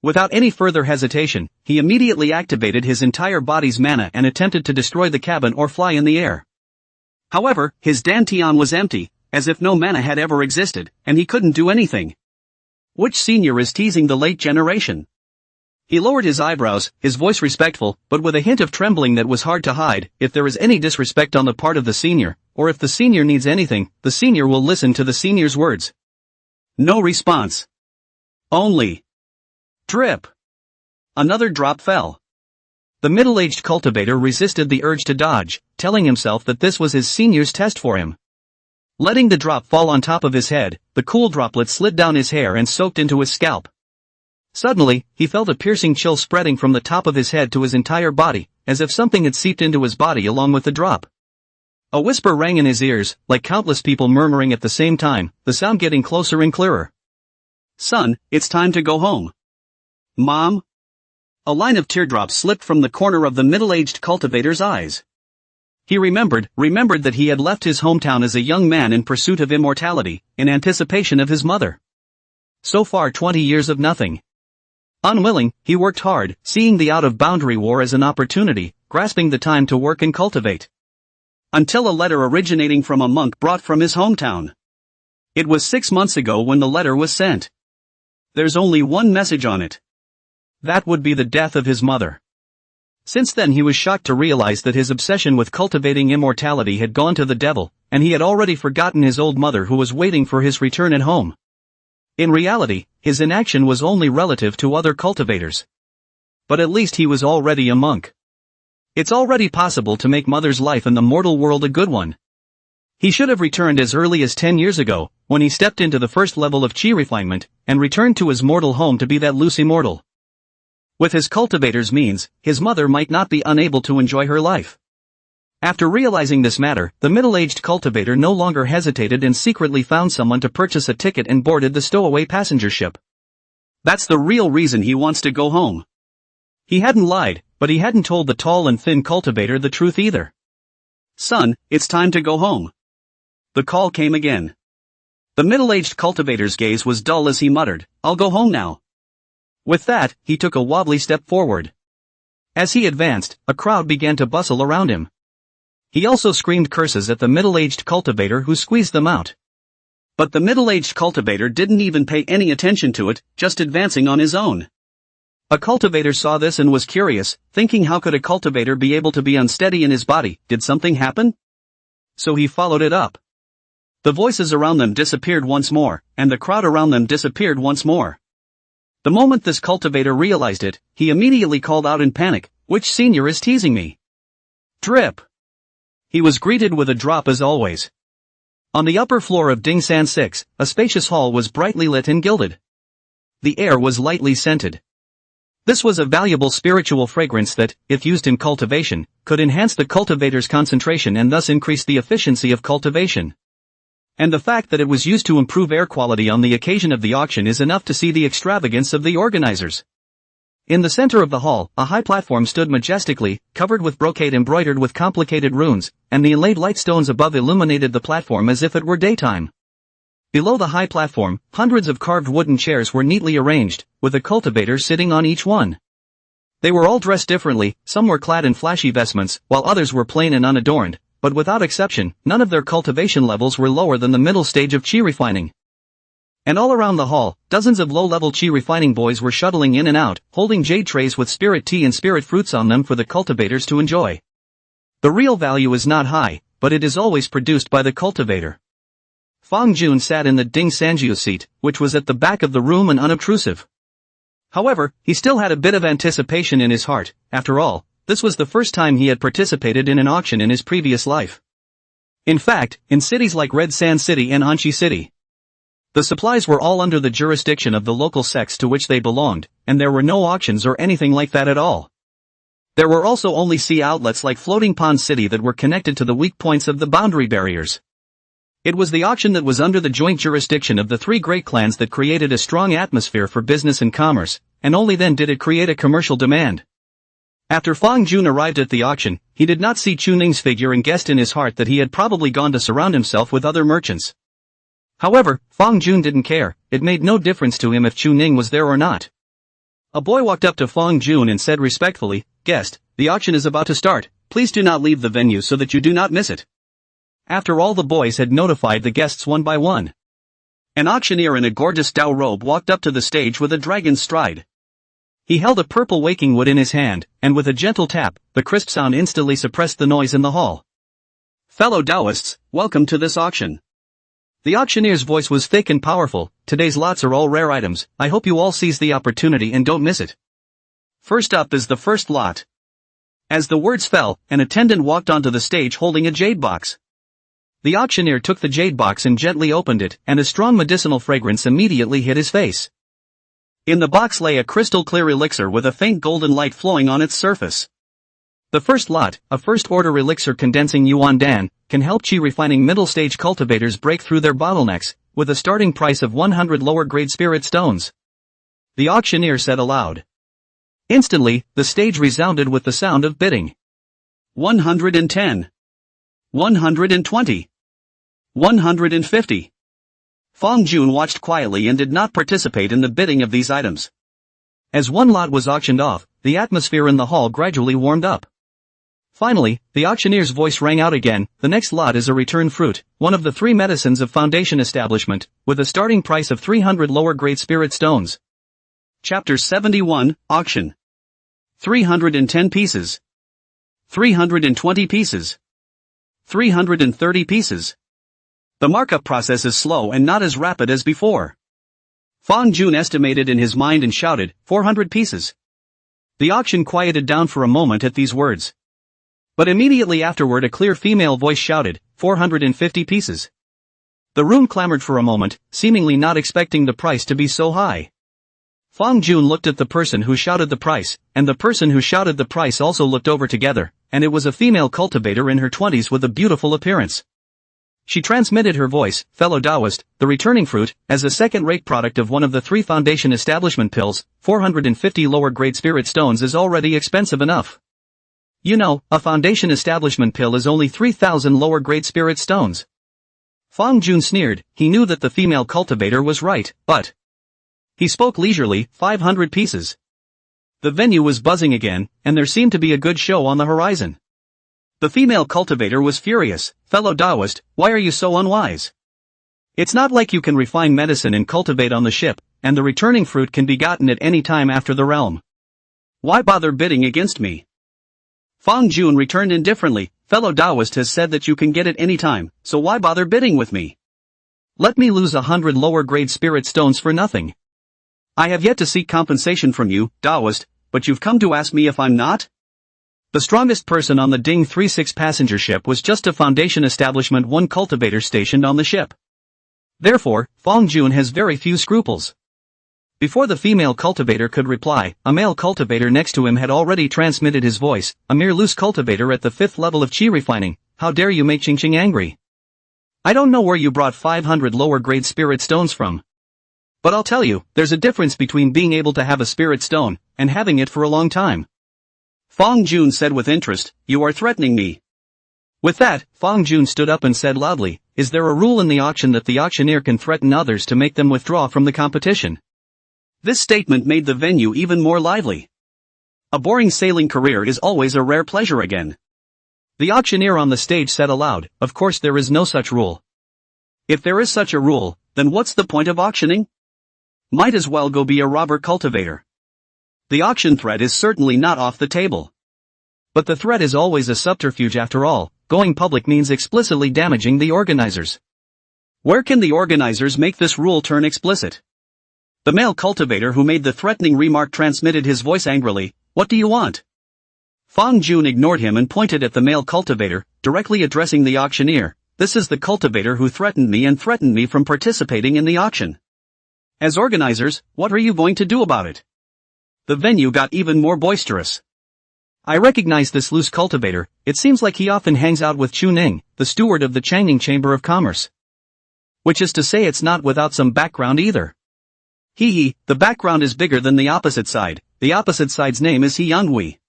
Without any further hesitation, he immediately activated his entire body's mana and attempted to destroy the cabin or fly in the air. However, his dantian was empty, as if no mana had ever existed, and he couldn't do anything. Which senior is teasing the late generation? He lowered his eyebrows, his voice respectful, but with a hint of trembling that was hard to hide. If there is any disrespect on the part of the senior, or if the senior needs anything, the senior will listen to the senior's words. No response. Only drip. Another drop fell. The middle-aged cultivator resisted the urge to dodge, telling himself that this was his senior's test for him. Letting the drop fall on top of his head, the cool droplet slid down his hair and soaked into his scalp. Suddenly, he felt a piercing chill spreading from the top of his head to his entire body, as if something had seeped into his body along with the drop. A whisper rang in his ears, like countless people murmuring at the same time, the sound getting closer and clearer. Son, it's time to go home. Mom? A line of teardrops slipped from the corner of the middle-aged cultivator's eyes. He remembered that he had left his hometown as a young man in pursuit of immortality, in anticipation of his mother. So far 20 years of nothing. Unwilling, he worked hard, seeing the out-of-boundary war as an opportunity, grasping the time to work and cultivate. Until a letter originating from a monk brought from his hometown. It was 6 months ago when the letter was sent. There's only one message on it. That would be the death of his mother. Since then he was shocked to realize that his obsession with cultivating immortality had gone to the devil, and he had already forgotten his old mother who was waiting for his return at home. In reality, his inaction was only relative to other cultivators. But at least he was already a monk. It's already possible to make Mother's life in the mortal world a good one. He should have returned as early as 10 years ago, when he stepped into the first level of chi refinement, and returned to his mortal home to be that loose immortal. With his cultivator's means, his mother might not be unable to enjoy her life. After realizing this matter, the middle-aged cultivator no longer hesitated and secretly found someone to purchase a ticket and boarded the stowaway passenger ship. That's the real reason he wants to go home. He hadn't lied, but he hadn't told the tall and thin cultivator the truth either. Son, it's time to go home. The call came again. The middle-aged cultivator's gaze was dull as he muttered, I'll go home now. With that, he took a wobbly step forward. As he advanced, a crowd began to bustle around him. He also screamed curses at the middle-aged cultivator who squeezed them out. But the middle-aged cultivator didn't even pay any attention to it, just advancing on his own. A cultivator saw this and was curious, thinking how could a cultivator be able to be unsteady in his body, did something happen? So he followed it up. The voices around them disappeared once more, and the crowd around them disappeared once more. The moment this cultivator realized it, he immediately called out in panic, which senior is teasing me? Drip! He was greeted with a drop as always. On the upper floor of Dingsan 6, a spacious hall was brightly lit and gilded. The air was lightly scented. This was a valuable spiritual fragrance that, if used in cultivation, could enhance the cultivator's concentration and thus increase the efficiency of cultivation. And the fact that it was used to improve air quality on the occasion of the auction is enough to see the extravagance of the organizers. In the center of the hall, a high platform stood majestically, covered with brocade embroidered with complicated runes, and the inlaid light stones above illuminated the platform as if it were daytime. Below the high platform, hundreds of carved wooden chairs were neatly arranged, with a cultivator sitting on each one. They were all dressed differently, some were clad in flashy vestments, while others were plain and unadorned, but without exception, none of their cultivation levels were lower than the middle stage of chi refining. And all around the hall, dozens of low-level chi refining boys were shuttling in and out, holding jade trays with spirit tea and spirit fruits on them for the cultivators to enjoy. The real value is not high, but it is always produced by the cultivator. Fang Jun sat in the Ding Sanjiu seat, which was at the back of the room and unobtrusive. However, he still had a bit of anticipation in his heart. After all, this was the first time he had participated in an auction in his previous life. In fact, in cities like Red Sand City and Anchi City, the supplies were all under the jurisdiction of the local sects to which they belonged, and there were no auctions or anything like that at all. There were also only sea outlets like Floating Pond City that were connected to the weak points of the boundary barriers. It was the auction that was under the joint jurisdiction of the three great clans that created a strong atmosphere for business and commerce, and only then did it create a commercial demand. After Fang Jun arrived at the auction, he did not see Chu Ning's figure and guessed in his heart that he had probably gone to surround himself with other merchants. However, Fang Jun didn't care, it made no difference to him if Chu Ning was there or not. A boy walked up to Fang Jun and said respectfully, "Guest, the auction is about to start, please do not leave the venue so that you do not miss it." After all the boys had notified the guests one by one. An auctioneer in a gorgeous Dao robe walked up to the stage with a dragon's stride. He held a purple waking wood in his hand, and with a gentle tap, the crisp sound instantly suppressed the noise in the hall. "Fellow Taoists, welcome to this auction." The auctioneer's voice was thick and powerful. "Today's lots are all rare items, I hope you all seize the opportunity and don't miss it. First up is the first lot." As the words fell, an attendant walked onto the stage holding a jade box. The auctioneer took the jade box and gently opened it, and a strong medicinal fragrance immediately hit his face. In the box lay a crystal-clear elixir with a faint golden light flowing on its surface. The first lot, a first-order elixir condensing Yuan Dan, can help chi refining middle-stage cultivators break through their bottlenecks, with a starting price of 100 lower-grade spirit stones. The auctioneer said aloud. Instantly, the stage resounded with the sound of bidding. 110. 120. 150. Fang Jun watched quietly and did not participate in the bidding of these items. As one lot was auctioned off, the atmosphere in the hall gradually warmed up. Finally, the auctioneer's voice rang out again. "The next lot is a return fruit, one of the three medicines of Foundation Establishment, with a starting price of 300 lower-grade spirit stones." Chapter 71, Auction. 310 pieces. 320 pieces. 330 pieces. The markup process is slow and not as rapid as before. Fang Jun estimated in his mind and shouted, 400 pieces. The auction quieted down for a moment at these words. But immediately afterward a clear female voice shouted, 450 pieces. The room clamored for a moment, seemingly not expecting the price to be so high. Fang Jun looked at the person who shouted the price, and the person who shouted the price also looked over together, and it was a female cultivator in her 20s with a beautiful appearance. She transmitted her voice, fellow Taoist, the returning fruit, as a second-rate product of one of the 3 foundation establishment pills, 450 lower-grade spirit stones is already expensive enough. You know, a foundation establishment pill is only 3,000 lower-grade spirit stones. Fang Jun sneered, he knew that the female cultivator was right, but he spoke leisurely, 500 pieces. The venue was buzzing again, and there seemed to be a good show on the horizon. The female cultivator was furious, fellow Taoist, why are you so unwise? It's not like you can refine medicine and cultivate on the ship, and the returning fruit can be gotten at any time after the realm. Why bother bidding against me? Fang Jun returned indifferently, fellow Taoist has said that you can get it any time, so why bother bidding with me? Let me lose 100 lower-grade spirit stones for nothing. I have yet to seek compensation from you, Taoist, but you've come to ask me if I'm not? The strongest person on the Ding 36 passenger ship was just a Foundation Establishment 1 cultivator stationed on the ship. Therefore, Fang Jun has very few scruples. Before the female cultivator could reply, a male cultivator next to him had already transmitted his voice, a mere loose cultivator at the 5th level of chi refining, how dare you make Qingqing angry? I don't know where you brought 500 lower grade spirit stones from. But I'll tell you, there's a difference between being able to have a spirit stone, and having it for a long time. Fang Jun said with interest, you are threatening me. With that, Fang Jun stood up and said loudly, is there a rule in the auction that the auctioneer can threaten others to make them withdraw from the competition? This statement made the venue even more lively. A boring sailing career is always a rare pleasure again. The auctioneer on the stage said aloud, of course there is no such rule. If there is such a rule, then what's the point of auctioning? Might as well go be a robber cultivator. The auction threat is certainly not off the table. But the threat is always a subterfuge after all, going public means explicitly damaging the organizers. Where can the organizers make this rule turn explicit? The male cultivator who made the threatening remark transmitted his voice angrily, what do you want? Fang Jun ignored him and pointed at the male cultivator, directly addressing the auctioneer, this is the cultivator who threatened me from participating in the auction. As organizers, what are you going to do about it? The venue got even more boisterous. I recognize this loose cultivator, it seems like he often hangs out with Chu Ning, the steward of the Changning Chamber of Commerce. Which is to say it's not without some background either. The background is bigger than the opposite side, the opposite side's name is He Yanghui.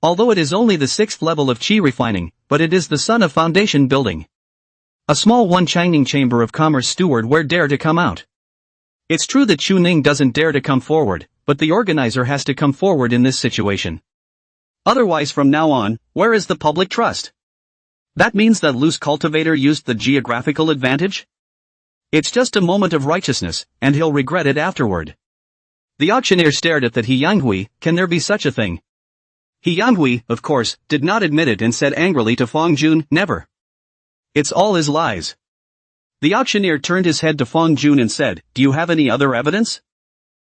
Although it is only the 6th level of chi refining, but it is the son of foundation building. A small one Changning Chamber of Commerce steward where dare to come out. It's true that Chu Ning doesn't dare to come forward, but the organizer has to come forward in this situation. Otherwise from now on, where is the public trust? That means that loose cultivator used the geographical advantage? It's just a moment of righteousness, and he'll regret it afterward. The auctioneer stared at that He Yanghui, can there be such a thing? He Yanghui, of course, did not admit it and said angrily to Fang Jun, never. It's all his lies. The auctioneer turned his head to Fang Jun and said, do you have any other evidence?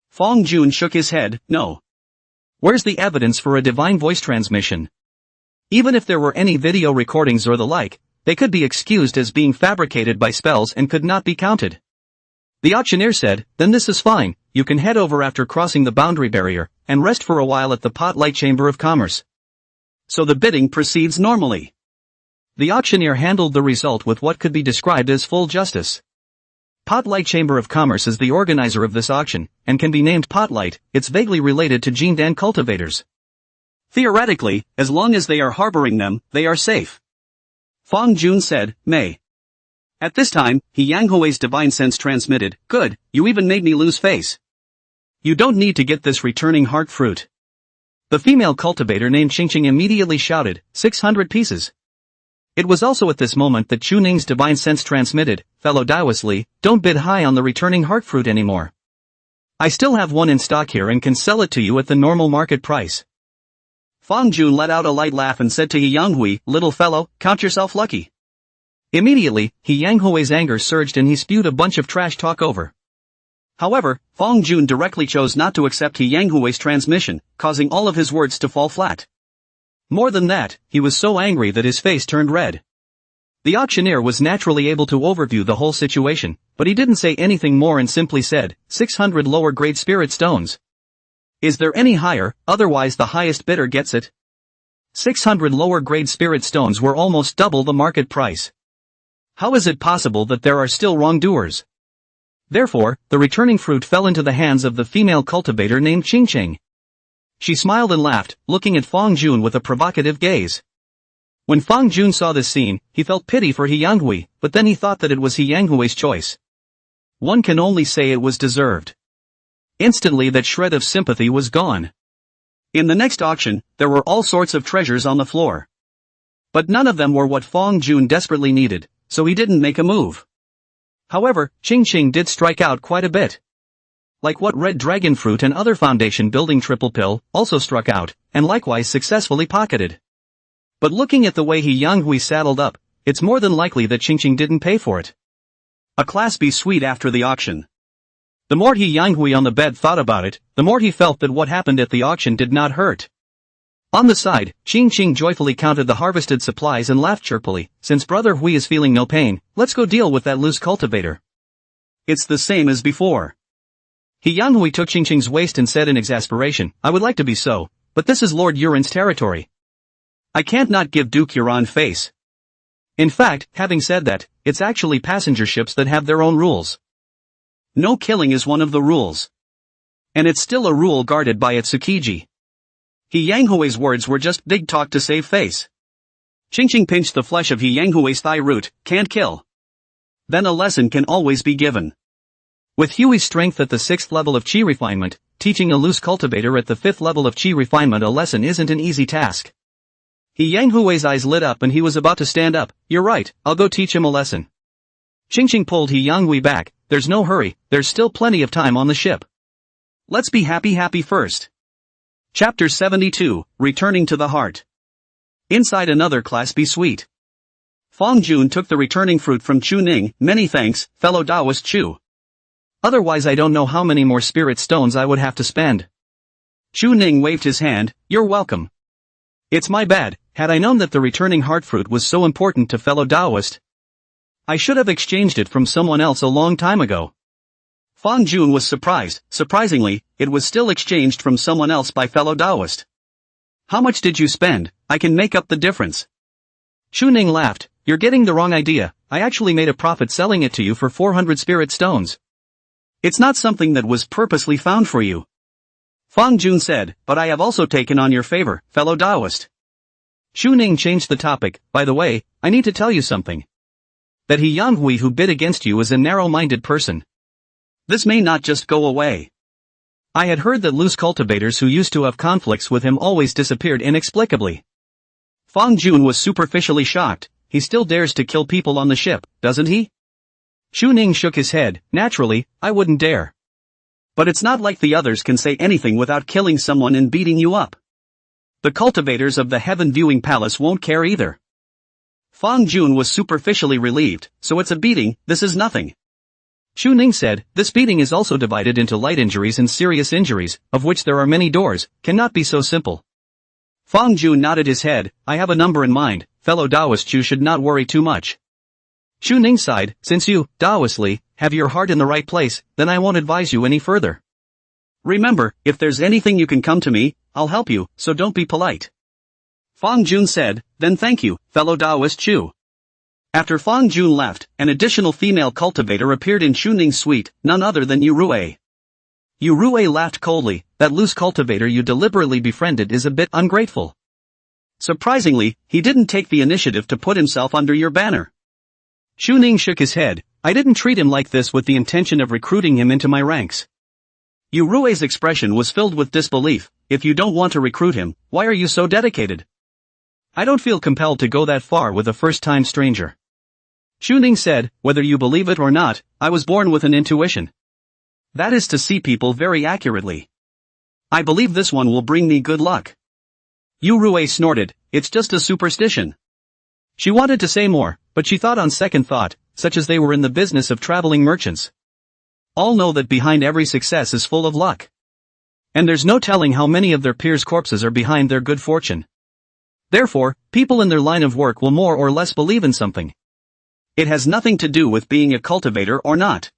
Fang Jun shook his head, no. Where's the evidence for a divine voice transmission? Even if there were any video recordings or the like, they could be excused as being fabricated by spells and could not be counted. The auctioneer said, then this is fine, you can head over after crossing the boundary barrier, and rest for a while at the Pot Light Chamber of Commerce. So the bidding proceeds normally. The auctioneer handled the result with what could be described as full justice. Pot Light Chamber of Commerce is the organizer of this auction, and can be named Pot Light, it's vaguely related to Jindan cultivators. Theoretically, as long as they are harboring them, they are safe. Fang Jun said, May. At this time, He Yanghui's divine sense transmitted, good, you even made me lose face. You don't need to get this returning heart fruit. The female cultivator named Qingqing immediately shouted, 600 pieces. It was also at this moment that Chu Ning's divine sense transmitted, fellow Taoist Li, don't bid high on the returning heart fruit anymore. I still have one in stock here and can sell it to you at the normal market price. Fang Jun let out a light laugh and said to He Yanghui, little fellow, count yourself lucky. Immediately, He Yanghui's anger surged and he spewed a bunch of trash talk over. However, Fong Jun directly chose not to accept He Yanghui's transmission, causing all of his words to fall flat. More than that, he was so angry that his face turned red. The auctioneer was naturally able to overview the whole situation, but he didn't say anything more and simply said, 600 lower grade spirit stones. Is there any higher, otherwise the highest bidder gets it? 600 lower grade spirit stones were almost double the market price. How is it possible that there are still wrongdoers? Therefore, the returning fruit fell into the hands of the female cultivator named Qingqing. She smiled and laughed, looking at Fong Jun with a provocative gaze. When Fong Jun saw this scene, he felt pity for He Yanghui, but then he thought that it was He Yanghui's choice. One can only say it was deserved. Instantly that shred of sympathy was gone. In the next auction, there were all sorts of treasures on the floor. But none of them were what Fong Jun desperately needed, so he didn't make a move. However, Qingqing did strike out quite a bit. Like what red dragon fruit and other foundation building triple pill also struck out, and likewise successfully pocketed. But looking at the way He Yanghui saddled up, it's more than likely that Qingqing didn't pay for it. A Class B suite after the auction. The more He Yanghui on the bed thought about it, the more he felt that what happened at the auction did not hurt. On the side, Qingqing joyfully counted the harvested supplies and laughed chirpily, since Brother Hui is feeling no pain, let's go deal with that loose cultivator. It's the same as before. He Yanghui took Qingqing's waist and said in exasperation, I would like to be so, but this is Lord Yuran's territory. I can't not give Duke Yuran face. In fact, having said that, it's actually passenger ships that have their own rules. No killing is one of the rules. And it's still a rule guarded by its Tsukiji. He Yanghui's words were just big talk to save face. Qingqing pinched the flesh of He Yanghui's thigh root, can't kill. Then a lesson can always be given. With Hui's strength at the 6th level of Qi refinement, teaching a loose cultivator at the 5th level of Qi refinement a lesson isn't an easy task. He Yanghui's eyes lit up and he was about to stand up, you're right, I'll go teach him a lesson. Qingqing pulled He Yanghui back, there's no hurry, there's still plenty of time on the ship. Let's be happy first. Chapter 72, Returning to the Heart. Inside another Class B suite. Fong Jun took the returning fruit from Chu Ning, many thanks, fellow Taoist Chu. Otherwise I don't know how many more spirit stones I would have to spend. Chu Ning waved his hand, you're welcome. It's my bad, had I known that the returning heart fruit was so important to fellow Taoist. I should have exchanged it from someone else a long time ago. Fong Jun was surprised, surprisingly, it was still exchanged from someone else by fellow Taoist. How much did you spend? I can make up the difference. Chu Ning laughed, you're getting the wrong idea, I actually made a profit selling it to you for 400 spirit stones. It's not something that was purposely found for you. Fong Jun said, but I have also taken on your favor, fellow Taoist. Chu Ning changed the topic, by the way, I need to tell you something. That He Yanghui who bid against you is a narrow-minded person. This may not just go away. I had heard that loose cultivators who used to have conflicts with him always disappeared inexplicably. Fong Jun was superficially shocked, he still dares to kill people on the ship, doesn't he? Chu Ning shook his head, naturally, I wouldn't dare. But it's not like the others can say anything without killing someone and beating you up. The cultivators of the Heaven Viewing Palace won't care either. Fong Jun was superficially relieved, so it's a beating, this is nothing. Chu Ning said, this beating is also divided into light injuries and serious injuries, of which there are many doors, cannot be so simple. Fong Jun nodded his head, I have a number in mind, fellow Taoist Chu should not worry too much. Chu Ning sighed, since you, Taoistly, have your heart in the right place, then I won't advise you any further. Remember, if there's anything you can come to me, I'll help you, so don't be polite. Fong Jun said, then thank you, fellow Taoist Chu. After Fong Jun left, an additional female cultivator appeared in Chu Ning's suite, none other than Yu Rui. Yu Rui laughed coldly, that loose cultivator you deliberately befriended is a bit ungrateful. Surprisingly, he didn't take the initiative to put himself under your banner. Chu Ning shook his head, I didn't treat him like this with the intention of recruiting him into my ranks. Yu Rui's expression was filled with disbelief, if you don't want to recruit him, why are you so dedicated? I don't feel compelled to go that far with a first-time stranger. Chu Ning said, whether you believe it or not, I was born with an intuition. That is to see people very accurately. I believe this one will bring me good luck. Yu Rui snorted, it's just a superstition. She wanted to say more, but she thought on second thought, such as they were in the business of traveling merchants. All know that behind every success is full of luck. And there's no telling how many of their peers' corpses are behind their good fortune. Therefore, people in their line of work will more or less believe in something. It has nothing to do with being a cultivator or not.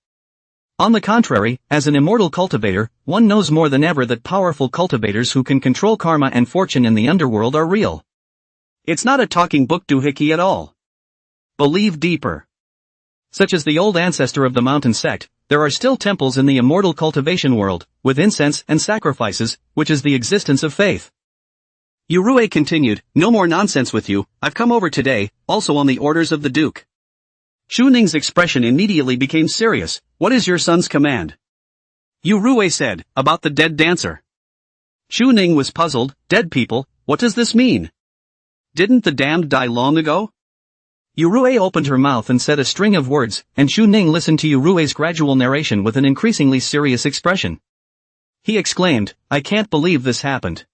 On the contrary, as an immortal cultivator, one knows more than ever that powerful cultivators who can control karma and fortune in the underworld are real. It's not a talking book doohickey at all. Believe deeper. Such as the old ancestor of the mountain sect, there are still temples in the immortal cultivation world, with incense and sacrifices, which is the existence of faith. Yurue continued, no more nonsense with you, I've come over today, also on the orders of the Duke. Shu Ning's expression immediately became serious. What is your son's command? Yurue said, about the dead dancer. Shu Ning was puzzled. Dead people, what does this mean? Didn't the damned die long ago? Yurue opened her mouth and said a string of words, and Shu Ning listened to Yurue's gradual narration with an increasingly serious expression. He exclaimed, I can't believe this happened.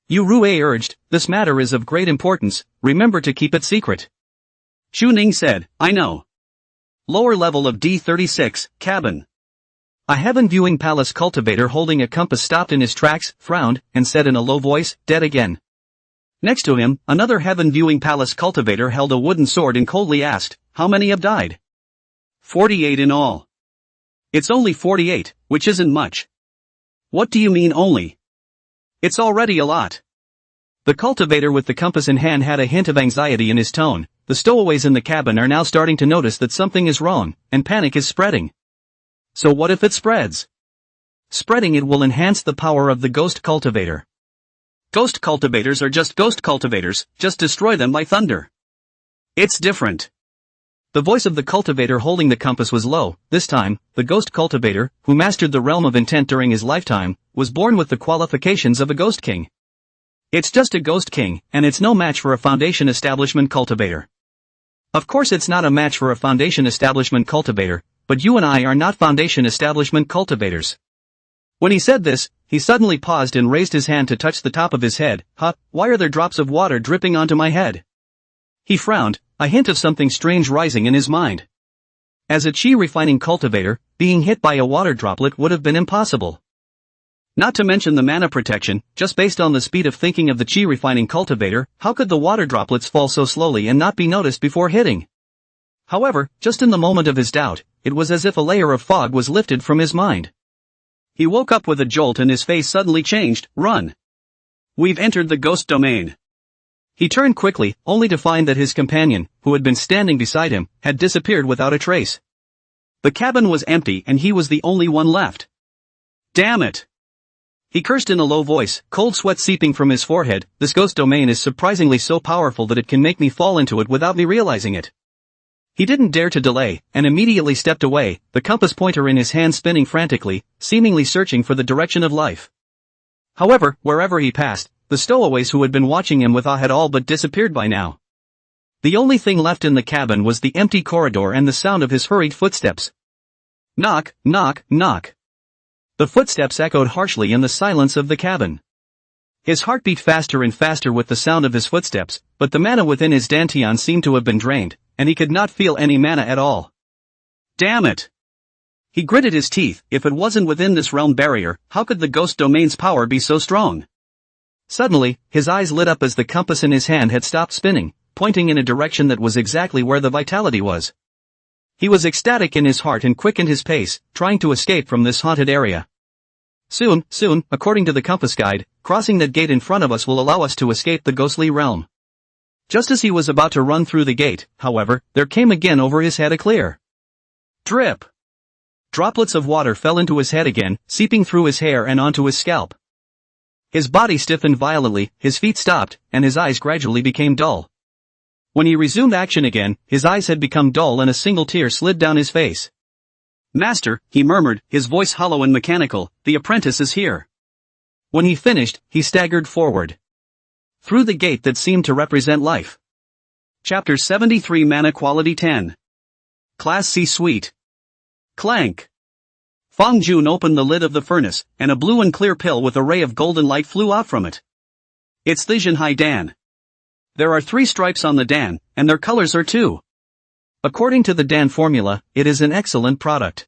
Yurue urged, this matter is of great importance, remember to keep it secret. Shu Ning said, I know. Lower level of D36, cabin. A heaven-viewing palace cultivator holding a compass stopped in his tracks, frowned, and said in a low voice, dead again. Next to him, another heaven-viewing palace cultivator held a wooden sword and coldly asked, how many have died? 48 in all. It's only 48, which isn't much. What do you mean only? It's already a lot. The cultivator with the compass in hand had a hint of anxiety in his tone. The stowaways in the cabin are now starting to notice that something is wrong, and panic is spreading. So what if it spreads? Spreading it will enhance the power of the ghost cultivator. Ghost cultivators are just ghost cultivators, just destroy them by thunder. It's different. The voice of the cultivator holding the compass was low. This time, the ghost cultivator, who mastered the realm of intent during his lifetime, was born with the qualifications of a ghost king. It's just a ghost king, and it's no match for a foundation establishment cultivator. Of course it's not a match for a foundation establishment cultivator, but you and I are not foundation establishment cultivators. When he said this, he suddenly paused and raised his hand to touch the top of his head. Why are there drops of water dripping onto my head? He frowned, a hint of something strange rising in his mind. As a chi refining cultivator, being hit by a water droplet would have been impossible. Not to mention the mana protection, just based on the speed of thinking of the chi refining cultivator, how could the water droplets fall so slowly and not be noticed before hitting? However, just in the moment of his doubt, it was as if a layer of fog was lifted from his mind. He woke up with a jolt and his face suddenly changed. Run! We've entered the ghost domain. He turned quickly, only to find that his companion, who had been standing beside him, had disappeared without a trace. The cabin was empty and he was the only one left. Damn it! He cursed in a low voice, cold sweat seeping from his forehead. This ghost domain is surprisingly so powerful that it can make me fall into it without me realizing it. He didn't dare to delay, and immediately stepped away, the compass pointer in his hand spinning frantically, seemingly searching for the direction of life. However, wherever he passed, the stowaways who had been watching him with awe had all but disappeared by now. The only thing left in the cabin was the empty corridor and the sound of his hurried footsteps. Knock, knock, knock. The footsteps echoed harshly in the silence of the cabin. His heart beat faster and faster with the sound of his footsteps, but the mana within his dantian seemed to have been drained, and he could not feel any mana at all. Damn it! He gritted his teeth. If it wasn't within this realm barrier, how could the ghost domain's power be so strong? Suddenly, his eyes lit up as the compass in his hand had stopped spinning, pointing in a direction that was exactly where the vitality was. He was ecstatic in his heart and quickened his pace, trying to escape from this haunted area. Soon, according to the compass guide, crossing that gate in front of us will allow us to escape the ghostly realm. Just as he was about to run through the gate, however, there came again over his head a clear drip. Droplets of water fell into his head again, seeping through his hair and onto his scalp. His body stiffened violently, his feet stopped, and his eyes gradually became dull. When he resumed action again, his eyes had become dull and a single tear slid down his face. Master, he murmured, his voice hollow and mechanical, the apprentice is here. When he finished, he staggered forward. Through the gate that seemed to represent life. Chapter 73 Mana Quality 10. Class C Suite. Clank. Fang Jun opened the lid of the furnace, and a blue and clear pill with a ray of golden light flew out from it. It's Thijin Hai Dan. There are 3 stripes on the Dan, and their colors are 2. According to the Dan formula, it is an excellent product.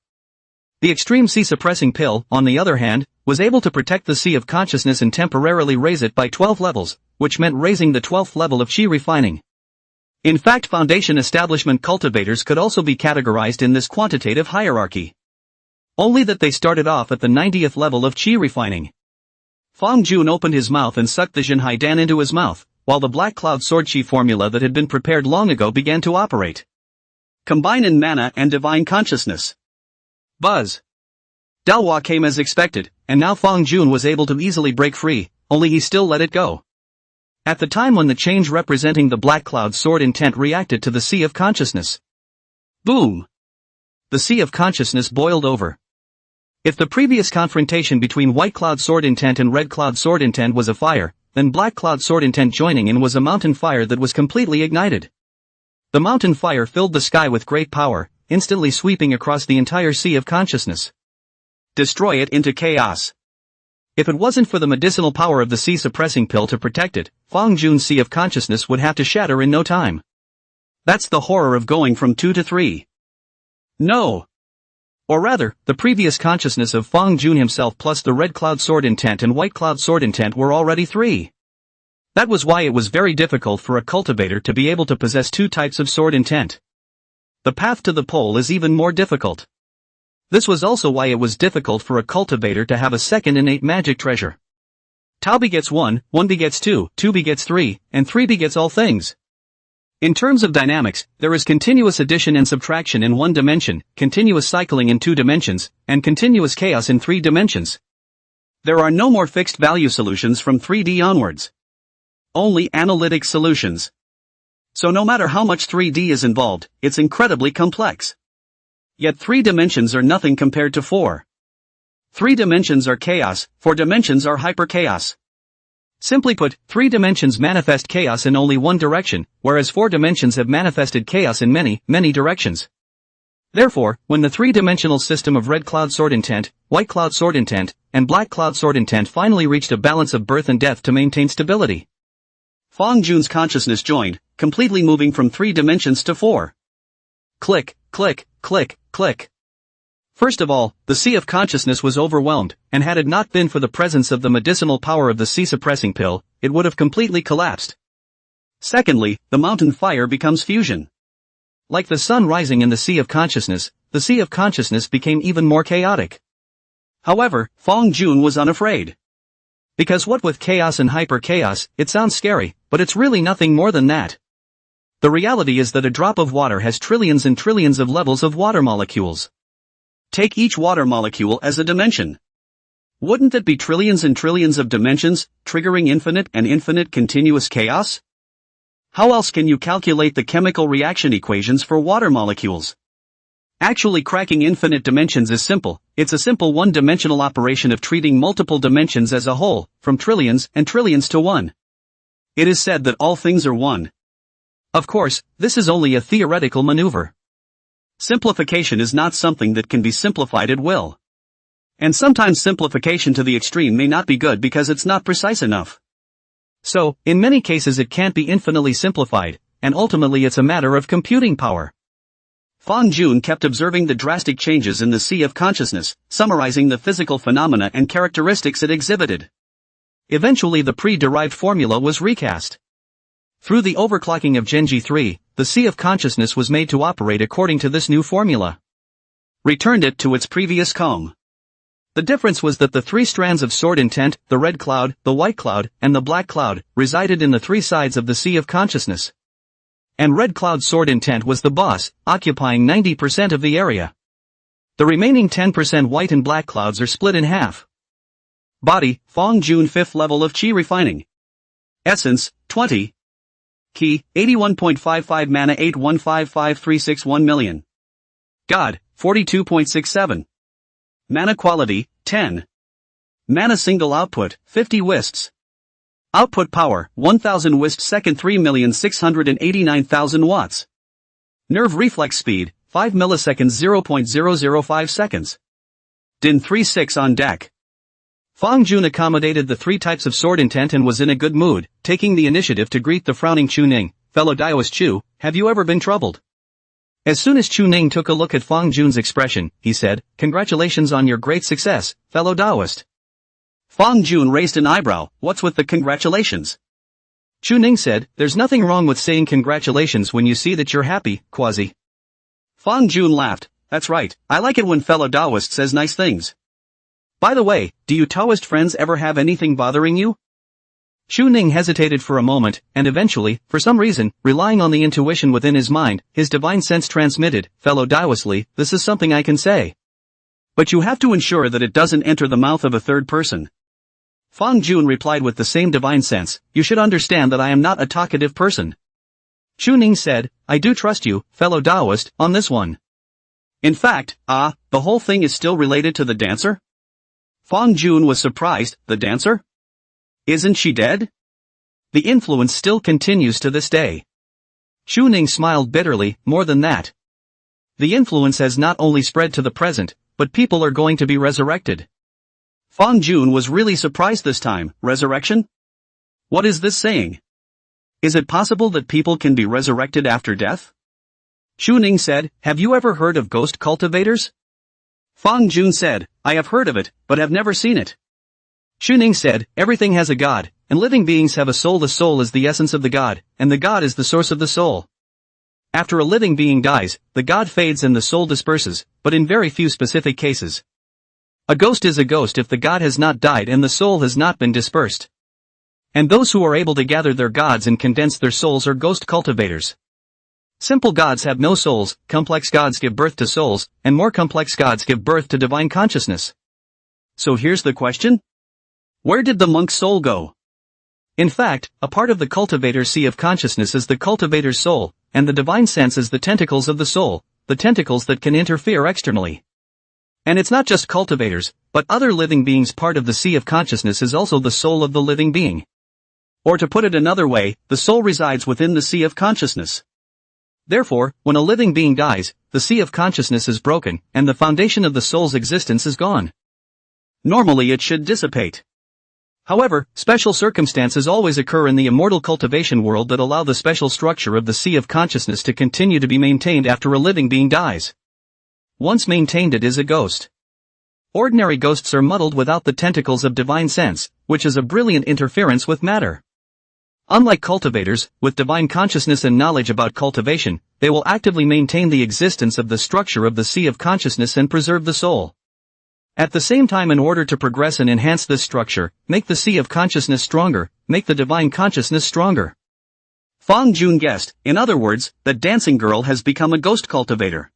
The extreme C suppressing pill, on the other hand, was able to protect the C of consciousness and temporarily raise it by 12 levels, which meant raising the 12th level of Qi refining. In fact, foundation establishment cultivators could also be categorized in this quantitative hierarchy. Only that they started off at the 90th level of Qi refining. Fong Jun opened his mouth and sucked the Jinhai Dan into his mouth, while the Black Cloud Sword Qi formula that had been prepared long ago began to operate. Combine in mana and divine consciousness. Buzz. Dalhua came as expected, and now Fong Jun was able to easily break free, only he still let it go. At the time when the change representing the Black Cloud Sword intent reacted to the Sea of Consciousness. Boom! The Sea of Consciousness boiled over. If the previous confrontation between White Cloud Sword intent and Red Cloud Sword intent was a fire, then Black Cloud Sword intent joining in was a mountain fire that was completely ignited. The mountain fire filled the sky with great power, instantly sweeping across the entire Sea of Consciousness. Destroy it into chaos. If it wasn't for the medicinal power of the Sea suppressing pill to protect it, Fong Jun's Sea of Consciousness would have to shatter in no time. That's the horror of going from 2 to 3. No. Or rather, the previous consciousness of Fong Jun himself plus the Red Cloud Sword intent and White Cloud Sword intent were already 3. That was why it was very difficult for a cultivator to be able to possess 2 types of sword intent. The path to the pole is even more difficult. This was also why it was difficult for a cultivator to have a second innate magic treasure. Tao begets 1, 1 begets 2, 2 begets 3, and 3 begets all things. In terms of dynamics, there is continuous addition and subtraction in 1 dimension, continuous cycling in 2 dimensions, and continuous chaos in 3 dimensions. There are no more fixed value solutions from 3D onwards. Only analytic solutions. So no matter how much 3D is involved, it's incredibly complex. Yet 3 dimensions are nothing compared to 4. 3 dimensions are chaos, 4 dimensions are hyper-chaos. Simply put, 3 dimensions manifest chaos in only one direction, whereas 4 dimensions have manifested chaos in many, many directions. Therefore, when the 3-dimensional system of Red Cloud Sword intent, White Cloud Sword intent, and Black Cloud Sword intent finally reached a balance of birth and death to maintain stability, Fong Jun's consciousness joined, completely moving from 3 dimensions to 4. Click, click, click, click. First of all, the Sea of Consciousness was overwhelmed, and had it not been for the presence of the medicinal power of the Sea suppressing pill, it would have completely collapsed. Secondly, the mountain fire becomes fusion. Like the sun rising in the Sea of Consciousness, the Sea of Consciousness became even more chaotic. However, Fong Jun was unafraid. Because what with chaos and hyper-chaos, it sounds scary, but it's really nothing more than that. The reality is that a drop of water has trillions and trillions of levels of water molecules. Take each water molecule as a dimension. Wouldn't that be trillions and trillions of dimensions, triggering infinite and infinite continuous chaos? How else can you calculate the chemical reaction equations for water molecules? Actually, cracking infinite dimensions is simple. It's a simple one-dimensional operation of treating multiple dimensions as a whole, from trillions and trillions to 1. It is said that all things are 1. Of course, this is only a theoretical maneuver. Simplification is not something that can be simplified at will. And sometimes simplification to the extreme may not be good because it's not precise enough. So, in many cases it can't be infinitely simplified, and ultimately it's a matter of computing power. Fong Jun kept observing the drastic changes in the Sea of Consciousness, summarizing the physical phenomena and characteristics it exhibited. Eventually the pre-derived formula was recast. Through the overclocking of Genji 3, the Sea of Consciousness was made to operate according to this new formula. Returned it to its previous calm. The difference was that the 3 strands of sword intent, the red cloud, the white cloud, and the black cloud, resided in the 3 sides of the Sea of Consciousness. And red cloud sword intent was the boss, occupying 90% of the area. The remaining 10% white and black clouds are split in half. Body, Fong Jun 5th level of Qi refining. Essence, 20. Ki, 81.55 mana 8155361 million. God, 42.67. Mana quality, 10. Mana single output, 50 wisps. Output power, 1000 wisps second 3,689,000 watts. Nerve reflex speed, 5 milliseconds 0.005 seconds. Din 36 on deck. Fang Jun accommodated the three types of sword intent and was in a good mood, taking the initiative to greet the frowning Chu Ning. Fellow Daoist Chu, have you ever been troubled? As soon as Chu Ning took a look at Fang Jun's expression, he said, congratulations on your great success, fellow Daoist. Fang Jun raised an eyebrow, what's with the congratulations? Chu Ning said, there's nothing wrong with saying congratulations when you see that you're happy, quasi. Fang Jun laughed, that's right, I like it when fellow Daoist says nice things. By the way, do you Taoist friends ever have anything bothering you? Chu Ning hesitated for a moment, and eventually, for some reason, relying on the intuition within his mind, his divine sense transmitted, fellow Daoistly, this is something I can say. But you have to ensure that it doesn't enter the mouth of a third person. Fang Jun replied with the same divine sense, you should understand that I am not a talkative person. Chu Ning said, I do trust you, fellow Daoist, on this one. In fact, the whole thing is still related to the dancer? Fang Jun was surprised, the dancer? Isn't she dead? The influence still continues to this day. Chu Ning smiled bitterly, more than that. The influence has not only spread to the present, but people are going to be resurrected. Fang Jun was really surprised this time, resurrection? What is this saying? Is it possible that people can be resurrected after death? Chu Ning said, have you ever heard of ghost cultivators? Fang Jun said, I have heard of it, but have never seen it. Chu Ning said, everything has a god, and living beings have a soul. The soul is the essence of the god, and the god is the source of the soul. After a living being dies, the god fades and the soul disperses, but in very few specific cases. A ghost is a ghost if the god has not died and the soul has not been dispersed. And those who are able to gather their gods and condense their souls are ghost cultivators. Simple gods have no souls, complex gods give birth to souls, and more complex gods give birth to divine consciousness. So here's the question? Where did the monk's soul go? In fact, a part of the cultivator's sea of consciousness is the cultivator's soul, and the divine sense is the tentacles of the soul, the tentacles that can interfere externally. And it's not just cultivators, but other living beings. Part of the sea of consciousness is also the soul of the living being. Or to put it another way, the soul resides within the sea of consciousness. Therefore, when a living being dies, the sea of consciousness is broken, and the foundation of the soul's existence is gone. Normally it should dissipate. However, special circumstances always occur in the immortal cultivation world that allow the special structure of the sea of consciousness to continue to be maintained after a living being dies. Once maintained, it is a ghost. Ordinary ghosts are muddled without the tentacles of divine sense, which is a brilliant interference with matter. Unlike cultivators, with divine consciousness and knowledge about cultivation, they will actively maintain the existence of the structure of the sea of consciousness and preserve the soul. At the same time, in order to progress and enhance this structure, make the sea of consciousness stronger, make the divine consciousness stronger. Fang Jun guessed, in other words, that dancing girl has become a ghost cultivator.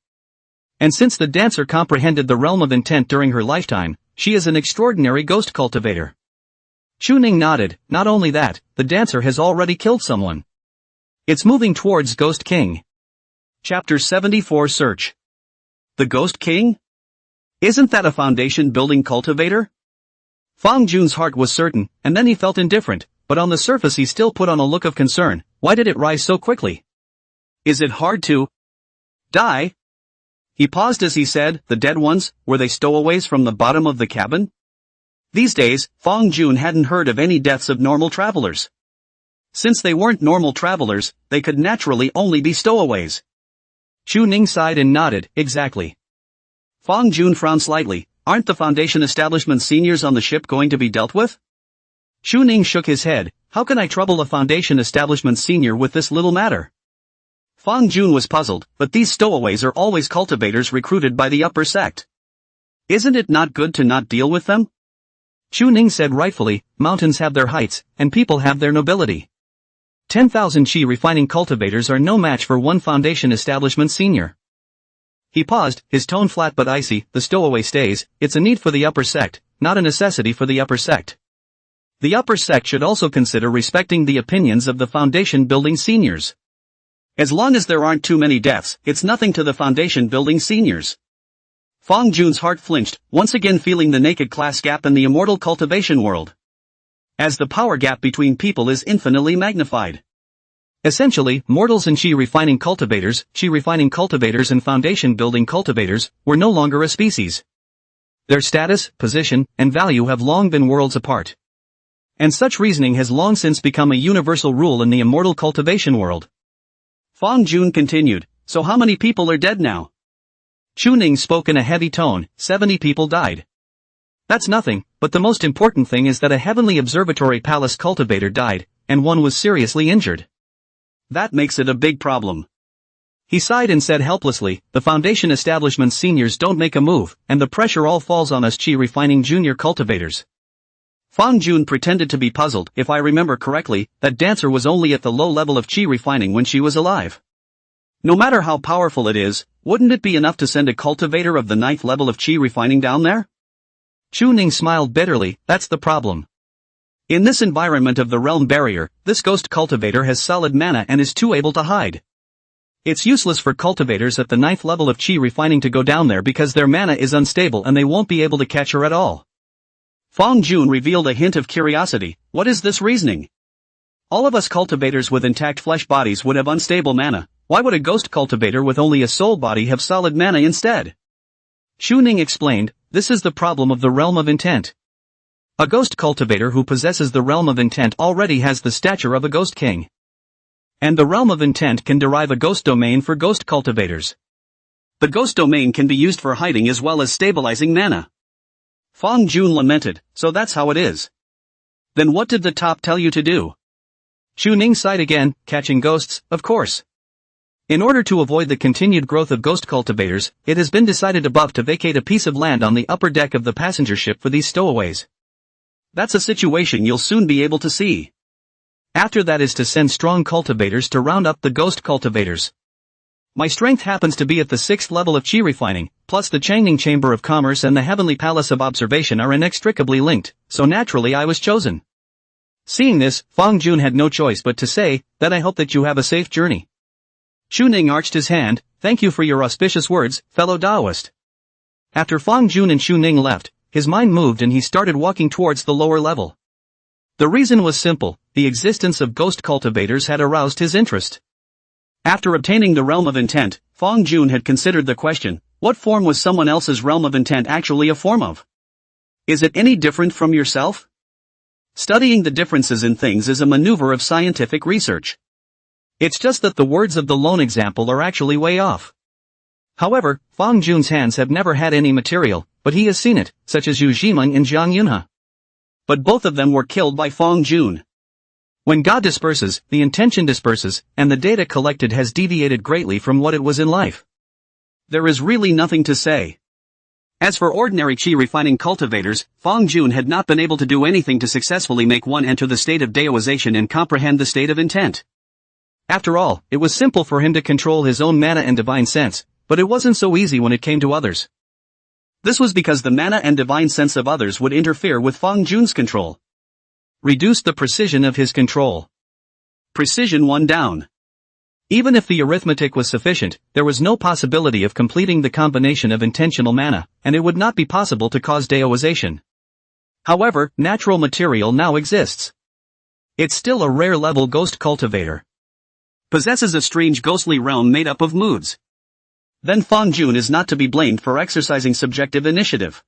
And since the dancer comprehended the realm of intent during her lifetime, she is an extraordinary ghost cultivator. Chu Ning nodded, not only that, the dancer has already killed someone. It's moving towards Ghost King. Chapter 74 Search. The Ghost King? Isn't that a foundation-building cultivator? Fang Jun's heart was certain, and then he felt indifferent, but on the surface he still put on a look of concern. Why did it rise so quickly? Is it hard to die? He paused as he said, the dead ones, were they stowaways from the bottom of the cabin? These days, Fang Jun hadn't heard of any deaths of normal travelers. Since they weren't normal travelers, they could naturally only be stowaways. Chu Ning sighed and nodded, exactly. Fang Jun frowned slightly, aren't the Foundation establishment seniors on the ship going to be dealt with? Chu Ning shook his head, how can I trouble a Foundation establishment senior with this little matter? Fang Jun was puzzled, but these stowaways are always cultivators recruited by the upper sect. Isn't it not good to not deal with them? Chu Ning said rightfully, mountains have their heights, and people have their nobility. 10,000 chi refining cultivators are no match for one Foundation establishment senior. He paused, his tone flat but icy, the stowaway stays, it's a need for the upper sect, not a necessity for the upper sect. The upper sect should also consider respecting the opinions of the Foundation building seniors. As long as there aren't too many deaths, it's nothing to the Foundation building seniors. Fang Jun's heart flinched, once again feeling the naked class gap in the immortal cultivation world. As the power gap between people is infinitely magnified. Essentially, mortals and chi refining cultivators and Foundation building cultivators, were no longer a species. Their status, position, and value have long been worlds apart. And such reasoning has long since become a universal rule in the immortal cultivation world. Fang Jun continued, so how many people are dead now? Chu Ning spoke in a heavy tone, 70 people died. That's nothing, but the most important thing is that a heavenly observatory palace cultivator died, and one was seriously injured. That makes it a big problem. He sighed and said helplessly, the Foundation establishment's seniors don't make a move, and the pressure all falls on us refining junior cultivators. Fang Jun pretended to be puzzled. If I remember correctly, that dancer was only at the low level of refining when she was alive. No matter how powerful it is, wouldn't it be enough to send a cultivator of the 9th level of refining down there? Chu Ning smiled bitterly, that's the problem. In this environment of the realm barrier, this ghost cultivator has solid mana and is too able to hide. It's useless for cultivators at the 9th level of refining to go down there because their mana is unstable and they won't be able to catch her at all. Fang Jun revealed a hint of curiosity, what is this reasoning? All of us cultivators with intact flesh bodies would have unstable mana, why would a ghost cultivator with only a soul body have solid mana instead? Chu Ning explained, this is the problem of the realm of intent. A ghost cultivator who possesses the realm of intent already has the stature of a ghost king. And the realm of intent can derive a ghost domain for ghost cultivators. The ghost domain can be used for hiding as well as stabilizing mana. Fang Jun lamented, so that's how it is. Then what did the top tell you to do? Chu Ning sighed again, catching ghosts, of course. In order to avoid the continued growth of ghost cultivators, it has been decided above to vacate a piece of land on the upper deck of the passenger ship for these stowaways. That's a situation you'll soon be able to see. After that is to send strong cultivators to round up the ghost cultivators. My strength happens to be at the 6th level of refining, plus the Changning Chamber of Commerce and the Heavenly Palace of Observation are inextricably linked, so naturally I was chosen. Seeing this, Fang Jun had no choice but to say, that I hope that you have a safe journey. Chu Ning arched his hand, thank you for your auspicious words, fellow Taoist. After Fang Jun and Chu Ning left, his mind moved and he started walking towards the lower level. The reason was simple, the existence of ghost cultivators had aroused his interest. After obtaining the realm of intent, Fang Jun had considered the question, what form was someone else's realm of intent actually a form of? Is it any different from yourself? Studying the differences in things is a maneuver of scientific research. It's just that the words of the lone example are actually way off. However, Fang Jun's hands have never had any material, but he has seen it, such as Yu Jimeng and Zhang Yunhe. But both of them were killed by Fang Jun. When God disperses, the intention disperses, and the data collected has deviated greatly from what it was in life. There is really nothing to say. As for ordinary refining cultivators, Fang Jun had not been able to do anything to successfully make one enter the state of Daoization and comprehend the state of intent. After all, it was simple for him to control his own mana and divine sense, but it wasn't so easy when it came to others. This was because the mana and divine sense of others would interfere with Fang Jun's control. Reduce the precision of his control. Precision 1 down. Even if the arithmetic was sufficient, there was no possibility of completing the combination of intentional mana, and it would not be possible to cause Daoization. However, natural material now exists. It's still a rare level ghost cultivator. Possesses a strange ghostly realm made up of moods. Then Fang Jun is not to be blamed for exercising subjective initiative.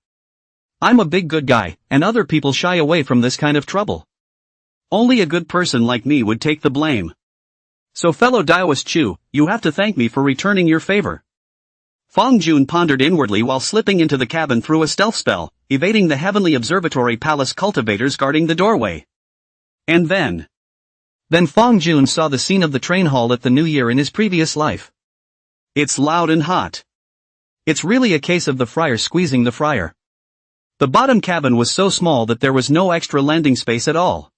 I'm a big good guy, and other people shy away from this kind of trouble. Only a good person like me would take the blame. So fellow Daoist Chu, you have to thank me for returning your favor. Fang Jun pondered inwardly while slipping into the cabin through a stealth spell, evading the heavenly observatory palace cultivators guarding the doorway. And then Fang Jun saw the scene of the train hall at the New Year in his previous life. It's loud and hot. It's really a case of the friar squeezing the friar. The bottom cabin was so small that there was no extra landing space at all.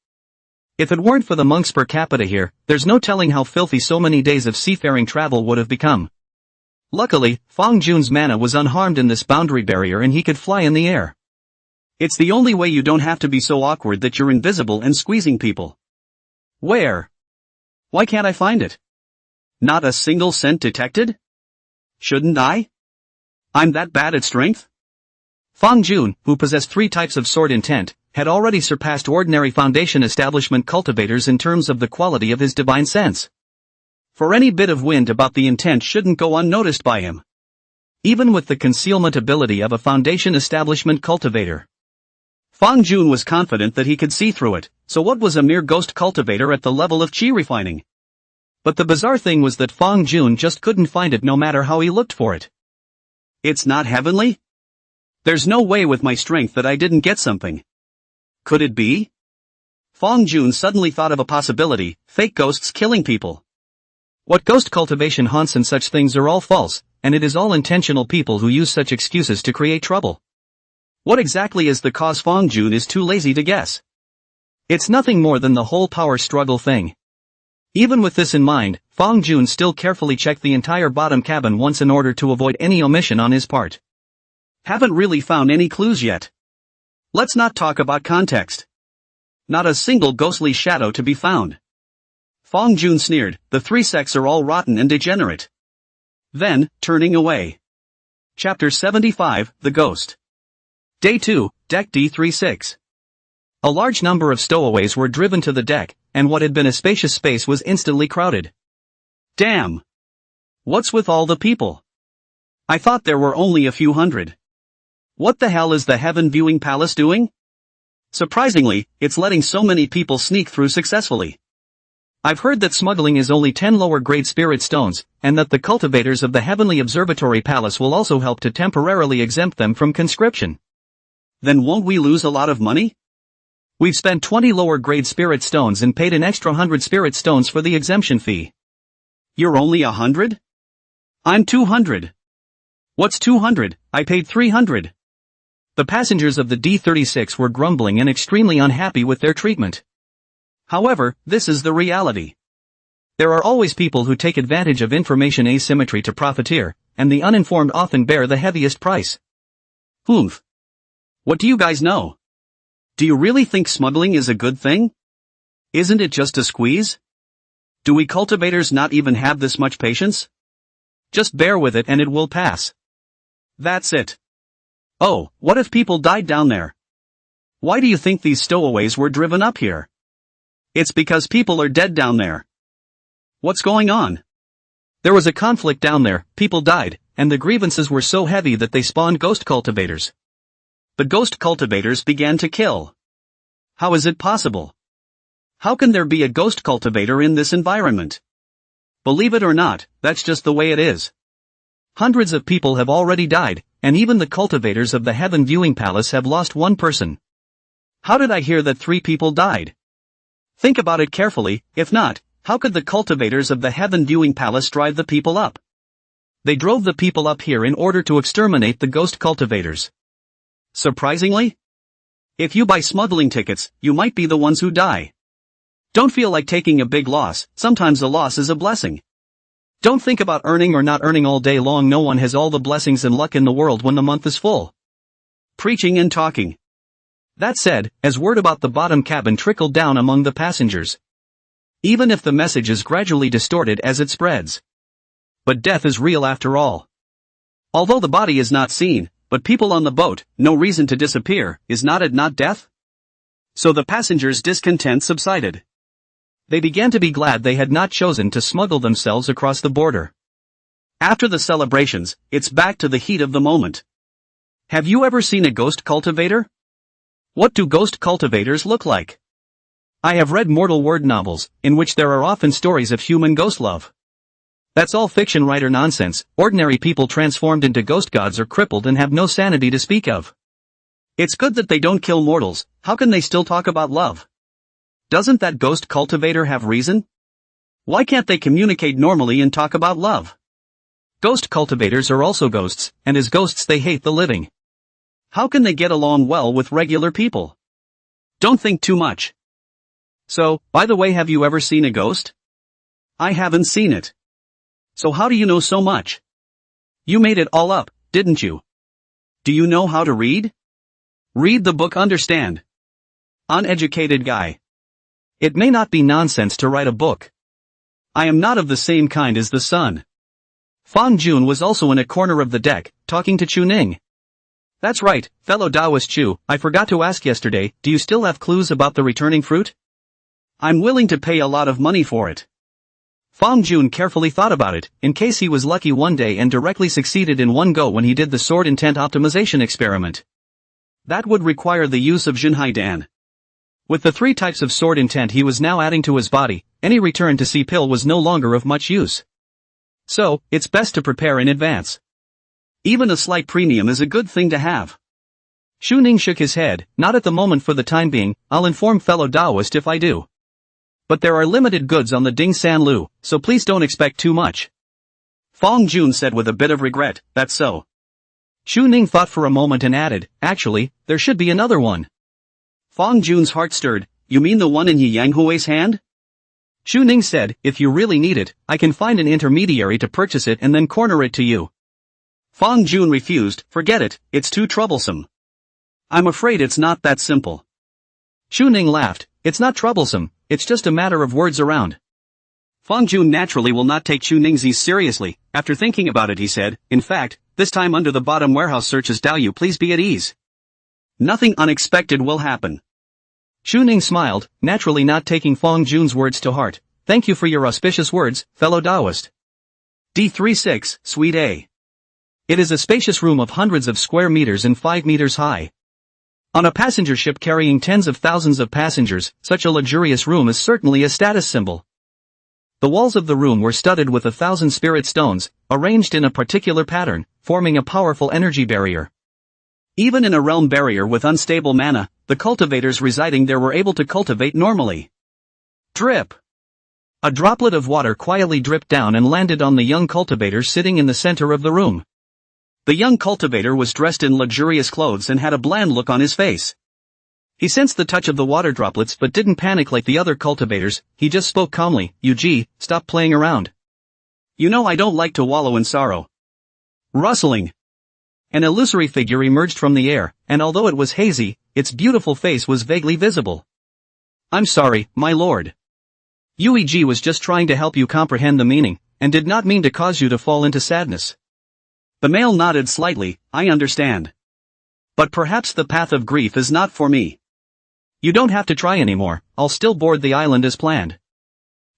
If it weren't for the monks per capita here, there's no telling how filthy so many days of seafaring travel would have become. Luckily, Fang Jun's mana was unharmed in this boundary barrier and he could fly in the air. It's the only way you don't have to be so awkward that you're invisible and squeezing people. Where? Why can't I find it? Not a single scent detected? Shouldn't I? I'm that bad at strength? Fang Jun, who possessed 3 types of sword intent, had already surpassed ordinary Foundation establishment cultivators in terms of the quality of his divine sense. For any bit of wind about the intent shouldn't go unnoticed by him. even with the concealment ability of a Foundation establishment cultivator. Fang Jun was confident that he could see through it, so what was a mere ghost cultivator at the level of chi refining? But the bizarre thing was that Fang Jun just couldn't find it no matter how he looked for it. It's not heavenly? There's no way with my strength that I didn't get something. Could it be? Fang Jun suddenly thought of a possibility: fake ghosts killing people. What ghost cultivation haunts and such things are all false, and it is all intentional people who use such excuses to create trouble. What exactly is the cause? Fang Jun is too lazy to guess. It's nothing more than the whole power struggle thing. Even with this in mind, Fang Jun still carefully checked the entire bottom cabin once in order to avoid any omission on his part. Haven't really found any clues yet. Let's not talk about context. Not a single ghostly shadow to be found. Fang Jun sneered, the three sects are all rotten and degenerate. Then, turning away. Chapter 75, The Ghost. Day 2, Deck D36. A large number of stowaways were driven to the deck, and what had been a spacious space was instantly crowded. Damn! What's with all the people? I thought there were only a few hundred. What the hell is the Heaven Viewing Palace doing? Surprisingly, it's letting so many people sneak through successfully. I've heard that smuggling is only 10 lower-grade spirit stones, and that the cultivators of the Heavenly Observatory Palace will also help to temporarily exempt them from conscription. Then won't we lose a lot of money? We've spent 20 lower-grade spirit stones and paid an extra 100 spirit stones for the exemption fee. You're only 100? I'm 200. What's 200? I paid 300. The passengers of the D36 were grumbling and extremely unhappy with their treatment. However, this is the reality. There are always people who take advantage of information asymmetry to profiteer, and the uninformed often bear the heaviest price. Oomph. What do you guys know? Do you really think smuggling is a good thing? Isn't it just a squeeze? Do we cultivators not even have this much patience? Just bear with it and it will pass. That's it. Oh, what if people died down there? Why do you think these stowaways were driven up here? It's because people are dead down there. What's going on? There was a conflict down there, people died, and the grievances were so heavy that they spawned ghost cultivators. The ghost cultivators began to kill. How is it possible? How can there be a ghost cultivator in this environment? Believe it or not, that's just the way it is. Hundreds of people have already died, and even the cultivators of the Heaven Viewing Palace have lost one person. How did I hear that 3 people died? Think about it carefully. If not, how could the cultivators of the Heaven Viewing Palace drive the people up? They drove the people up here in order to exterminate the ghost cultivators. Surprisingly? If you buy smuggling tickets, you might be the ones who die. Don't feel like taking a big loss, sometimes a loss is a blessing. Don't think about earning or not earning all day long. No one has all the blessings and luck in the world when the month is full. Preaching and talking. That said, as word about the bottom cabin trickled down among the passengers. Even if the message is gradually distorted as it spreads. But death is real after all. Although the body is not seen, but people on the boat, no reason to disappear, is not it not death? So the passengers' discontent subsided. They began to be glad they had not chosen to smuggle themselves across the border. After the celebrations, it's back to the heat of the moment. Have you ever seen a ghost cultivator? What do ghost cultivators look like? I have read mortal word novels, in which there are often stories of human ghost love. That's all fiction writer nonsense. Ordinary people transformed into ghost gods are crippled and have no sanity to speak of. It's good that they don't kill mortals. How can they still talk about love? Doesn't that ghost cultivator have reason? Why can't they communicate normally and talk about love? Ghost cultivators are also ghosts, and as ghosts they hate the living. How can they get along well with regular people? Don't think too much. So, by the way, have you ever seen a ghost? I haven't seen it. So how do you know so much? You made it all up, didn't you? Do you know how to read? Read the book. Understand. Uneducated guy. It may not be nonsense to write a book. I am not of the same kind as the sun. Fang Jun was also in a corner of the deck, talking to Chu Ning. That's right, fellow Taoist Chu, I forgot to ask yesterday, do you still have clues about the returning fruit? I'm willing to pay a lot of money for it. Fong Jun carefully thought about it, in case he was lucky one day and directly succeeded in one go when he did the sword intent optimization experiment. That would require the use of Junhai Dan. With the 3 types of sword intent he was now adding to his body, any return to C-pill was no longer of much use. So, it's best to prepare in advance. Even a slight premium is a good thing to have. Shu Ning shook his head, not at the moment for the time being, I'll inform fellow Taoist if I do. But there are limited goods on the Ding San Lu, so please don't expect too much. Fong Jun said with a bit of regret, that's so. Shu Ning thought for a moment and added, actually, there should be another one. Fong Jun's heart stirred, you mean the one in Yi Yang Hui's hand? Shu Ning said, if you really need it, I can find an intermediary to purchase it and then corner it to you. Fong Jun refused, forget it, it's too troublesome. I'm afraid it's not that simple. Shu Ning laughed, it's not troublesome, it's just a matter of words around. Fong Jun naturally will not take Shu Ning's seriously. After thinking about it he said, in fact, this time under the bottom warehouse searches Dao, please be at ease. Nothing unexpected will happen. Shu Ning smiled, naturally not taking Fong Jun's words to heart. Thank you for your auspicious words, fellow Taoist. D36, Suite A. It is a spacious room of hundreds of square meters and 5 meters high. On a passenger ship carrying tens of thousands of passengers, such a luxurious room is certainly a status symbol. The walls of the room were studded with 1,000 spirit stones, arranged in a particular pattern, forming a powerful energy barrier. Even in a realm barrier with unstable mana, the cultivators residing there were able to cultivate normally. Drip. A droplet of water quietly dripped down and landed on the young cultivator sitting in the center of the room. The young cultivator was dressed in luxurious clothes and had a bland look on his face. He sensed the touch of the water droplets but didn't panic like the other cultivators, he just spoke calmly, Yuji, stop playing around. You know I don't like to wallow in sorrow. Rustling. An illusory figure emerged from the air, and although it was hazy, its beautiful face was vaguely visible. I'm sorry, my lord. Yuji was just trying to help you comprehend the meaning, and did not mean to cause you to fall into sadness. The male nodded slightly, I understand. But perhaps the path of grief is not for me. You don't have to try anymore, I'll still board the island as planned.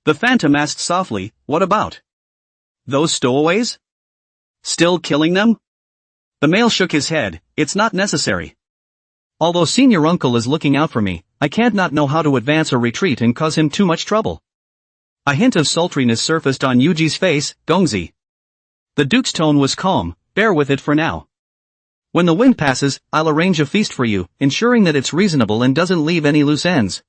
The phantom asked softly, what about? Those stowaways? Still killing them? The male shook his head, it's not necessary. Although senior uncle is looking out for me, I can't not know how to advance or retreat and cause him too much trouble. A hint of sultriness surfaced on Yuji's face, Gongzi. The duke's tone was calm, bear with it for now. When the wind passes, I'll arrange a feast for you, ensuring that it's reasonable and doesn't leave any loose ends.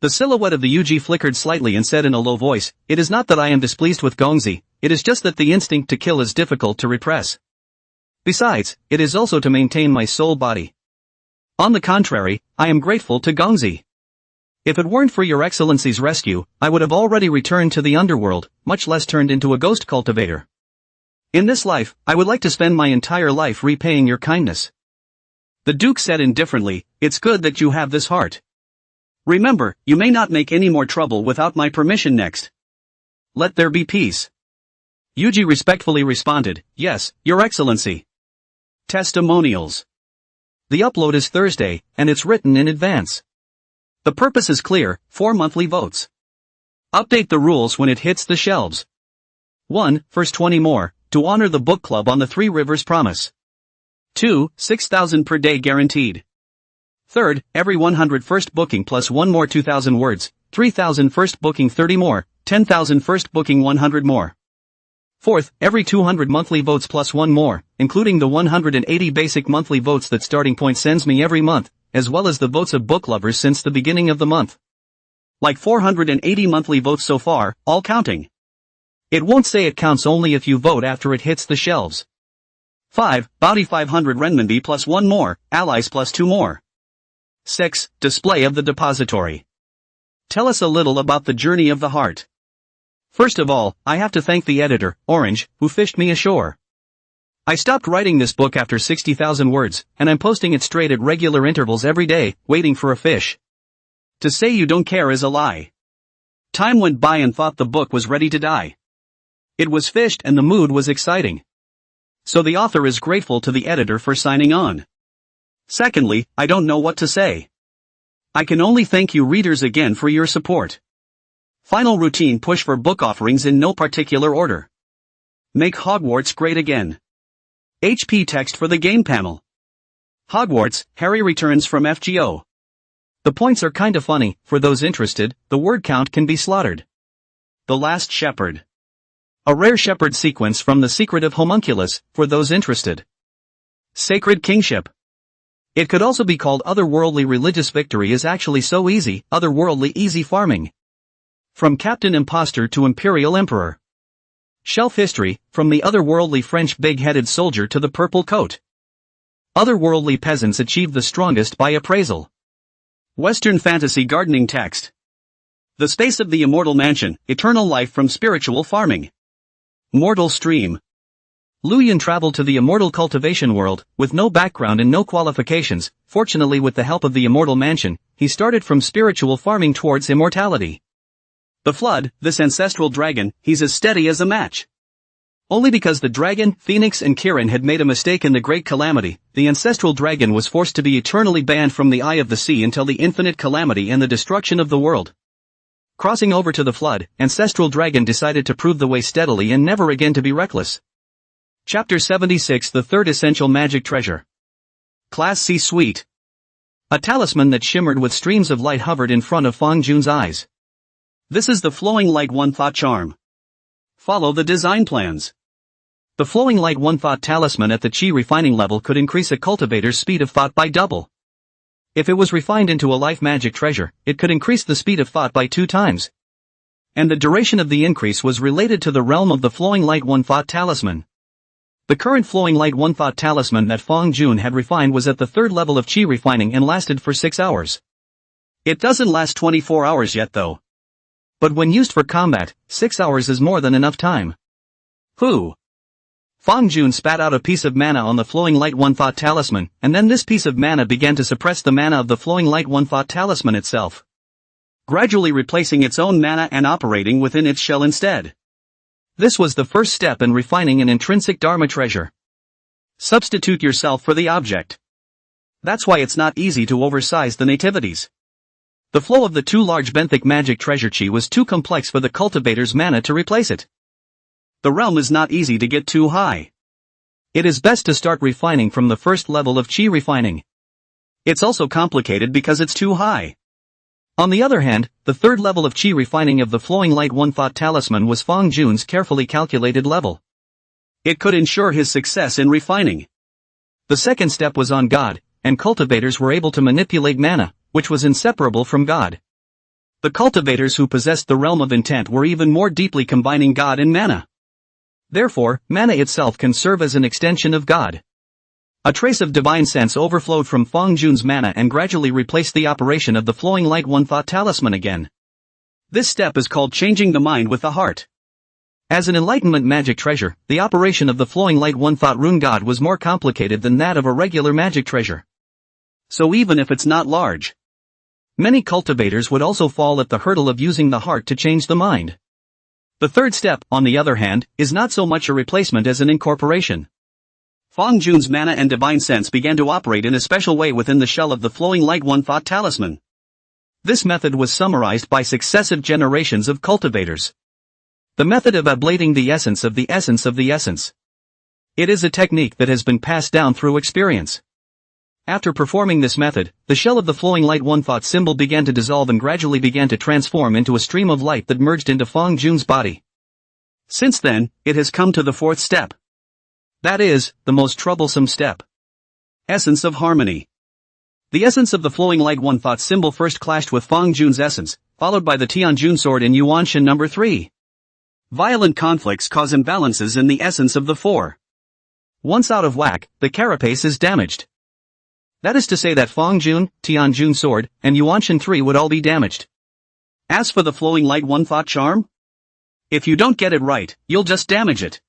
The silhouette of the Yuji flickered slightly and said in a low voice, it is not that I am displeased with Gongzi, it is just that the instinct to kill is difficult to repress. Besides, it is also to maintain my soul body. On the contrary, I am grateful to Gongzi. If it weren't for your excellency's rescue, I would have already returned to the underworld, much less turned into a ghost cultivator. In this life, I would like to spend my entire life repaying your kindness. The Duke said indifferently, it's good that you have this heart. Remember, you may not make any more trouble without my permission next. Let there be peace. Yuji respectfully responded, yes, your excellency. Testimonials. The upload is Thursday, and it's written in advance. The purpose is clear, 4 monthly votes. Update the rules when it hits the shelves. 1. First 20 more, to honor the book club on the Three Rivers promise. 2. 6,000 per day guaranteed. 3rd, every 100 first booking plus 1 more 2,000 words, 3,000 first booking 30 more, 10,000 first booking 100 more. 4th, every 200 monthly votes plus 1 more, including the 180 basic monthly votes that Starting Point sends me every month, as well as the votes of book lovers since the beginning of the month. Like 480 monthly votes so far, all counting. It won't say it counts only if you vote after it hits the shelves. 5. Bounty 500 renminbi plus 1 more, allies plus 2 more. 6. Display of the depository. Tell us a little about the journey of the heart. First of all, I have to thank the editor, Orange, who fished me ashore. I stopped writing this book after 60,000 words, and I'm posting it straight at regular intervals every day, waiting for a fish. To say you don't care is a lie. Time went by and thought the book was ready to die. It was fished and the mood was exciting. So the author is grateful to the editor for signing on. Secondly, I don't know what to say. I can only thank you readers again for your support. Final routine push for book offerings in no particular order. Make Hogwarts great again. HP text for the game panel. Hogwarts, Harry returns from FGO. The points are kinda funny, for those interested, the word count can be slaughtered. The Last Shepherd. A rare shepherd sequence from The Secret of Homunculus, for those interested. Sacred Kingship. It could also be called otherworldly religious victory is actually so easy, otherworldly easy farming. From Captain Imposter to Imperial Emperor. Shelf history, from the otherworldly French big-headed soldier to the purple coat. Otherworldly peasants achieve the strongest by appraisal. Western fantasy gardening text. The space of the immortal mansion, eternal life from spiritual farming. Mortal stream. Luyan traveled to the immortal cultivation world, with no background and no qualifications. Fortunately, with the help of the immortal mansion, he started from spiritual farming towards immortality. The Flood, this ancestral dragon, he's as steady as a match. Only because the dragon, Phoenix and Kirin had made a mistake in the Great Calamity, the ancestral dragon was forced to be eternally banned from the eye of the sea until the infinite calamity and the destruction of the world. Crossing over to the Flood, ancestral dragon decided to prove the way steadily and never again to be reckless. Chapter 76, the third essential magic treasure. Class C Suite. A talisman that shimmered with streams of light hovered in front of Fang Jun's eyes. This is the Flowing Light One Thought Charm. Follow the design plans. The Flowing Light One Thought talisman at the Qi refining level could increase a cultivator's speed of thought by double. If it was refined into a life magic treasure, it could increase the speed of thought by 2 times. And the duration of the increase was related to the realm of the Flowing Light One Thought talisman. The current Flowing Light One Thought talisman that Fang Jun had refined was at the 3rd level of Qi refining and lasted for 6 hours. It doesn't last 24 hours yet though. But when used for combat, 6 hours is more than enough time. Whew. Fang Jun spat out a piece of mana on the Flowing Light One Thought talisman, and then this piece of mana began to suppress the mana of the Flowing Light One Thought talisman itself, gradually replacing its own mana and operating within its shell instead. This was the first step in refining an intrinsic Dharma treasure. Substitute yourself for the object. That's why it's not easy to oversize the nativities. The flow of the too large benthic magic treasure Qi was too complex for the cultivator's mana to replace it. The realm is not easy to get too high. It is best to start refining from the 1st level of Qi refining. It's also complicated because it's too high. On the other hand, the 3rd level of Qi refining of the Flowing Light One Thought talisman was Fang Jun's carefully calculated level. It could ensure his success in refining. The 2nd step was on God, and cultivators were able to manipulate mana, which was inseparable from God. The cultivators who possessed the realm of intent were even more deeply combining God and mana. Therefore, mana itself can serve as an extension of God. A trace of divine sense overflowed from Fang Jun's mana and gradually replaced the operation of the Flowing Light One Thought talisman again. This step is called changing the mind with the heart. As an enlightenment magic treasure, the operation of the Flowing Light One Thought rune god was more complicated than that of a regular magic treasure. So even if it's not large, many cultivators would also fall at the hurdle of using the heart to change the mind. The 3rd step, on the other hand, is not so much a replacement as an incorporation. Fang Jun's mana and divine sense began to operate in a special way within the shell of the Flowing Light One Thought talisman. This method was summarized by successive generations of cultivators. The method of ablating the essence of the essence of the essence. It is a technique that has been passed down through experience. After performing this method, the shell of the Flowing Light One Thought symbol began to dissolve and gradually began to transform into a stream of light that merged into Fang Jun's body. Since then, it has come to the 4th step. That is, the most troublesome step. Essence of harmony. The essence of the Flowing Light One Thought symbol first clashed with Fang Jun's essence, followed by the Tianjun sword in Yuan Shen number 3. Violent conflicts cause imbalances in the essence of the 4. Once out of whack, the carapace is damaged. That is to say that Fang Jun, Tianjun sword, and Yuan Shen 3 would all be damaged. As for the Flowing Light One Thought charm, if you don't get it right, you'll just damage it.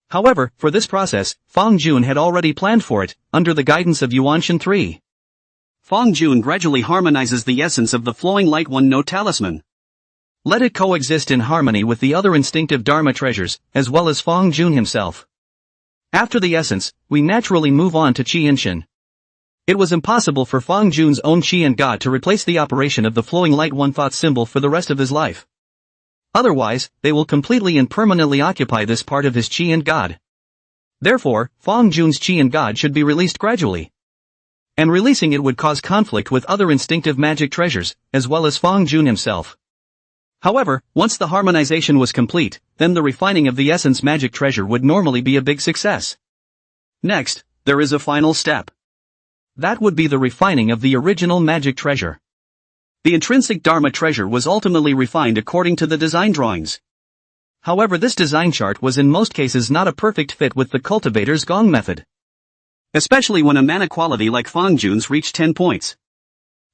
However, for this process, Fang Jun had already planned for it, under the guidance of Yuan Shen 3. Fang Jun gradually harmonizes the essence of the Flowing Light One No talisman. Let it coexist in harmony with the other instinctive Dharma treasures, as well as Fang Jun himself. After the essence, we naturally move on to Qi Inshin. It was impossible for Fang Jun's own Qi and God to replace the operation of the Flowing Light One Thought symbol for the rest of his life. Otherwise, they will completely and permanently occupy this part of his qi and god. Therefore, Fong Jun's qi and god should be released gradually. And releasing it would cause conflict with other instinctive magic treasures, as well as Fong Jun himself. However, once the harmonization was complete, then the refining of the essence magic treasure would normally be a big success. Next, there is a final step. That would be the refining of the original magic treasure. The intrinsic Dharma treasure was ultimately refined according to the design drawings. However, this design chart was in most cases not a perfect fit with the cultivator's gong method. Especially when a mana quality like Fong Jun's reached 10 points.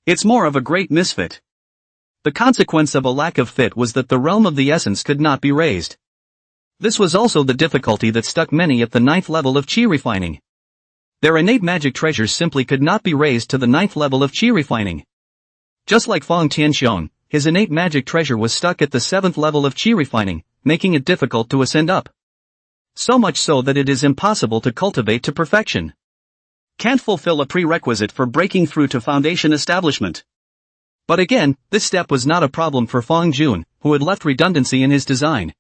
It's more of a great misfit. The consequence of a lack of fit was that the realm of the essence could not be raised. This was also the difficulty that stuck many at the 9th level of qi refining. Their innate magic treasures simply could not be raised to the 9th level of qi refining. Just like Fong Tianxiong, his innate magic treasure was stuck at the 7th level of qi refining, making it difficult to ascend up. So much so that it is impossible to cultivate to perfection. Can't fulfill a prerequisite for breaking through to foundation establishment. But again, this step was not a problem for Fong Jun, who had left redundancy in his design.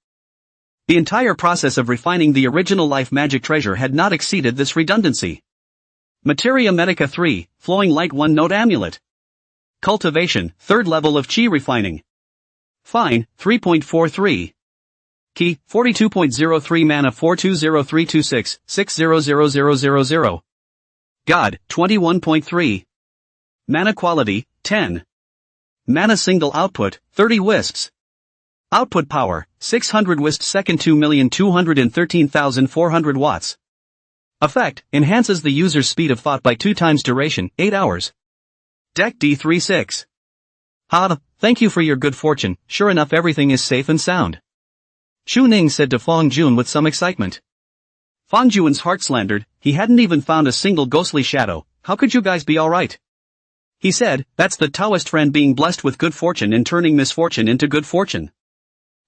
The entire process of refining the original life magic treasure had not exceeded this redundancy. Materia Medica 3, Flowing Light 1 Note Amulet. Cultivation, 3rd level of qi refining. Fine, 3.43. Key, 42.03 mana 420326, 600000. God, 21.3. Mana quality, 10. Mana single output, 30 wisps. Output power, 600 wisps second 2,213,400 watts. Effect, enhances the user's speed of thought by 2 times duration, 8 hours. Deck D36. Thank you for your good fortune, sure enough everything is safe and sound. Chu Ning said to Fong Jun with some excitement. Fong Jun's heart slandered, he hadn't even found a single ghostly shadow, how could you guys be alright? He said, that's the Taoist friend being blessed with good fortune and turning misfortune into good fortune.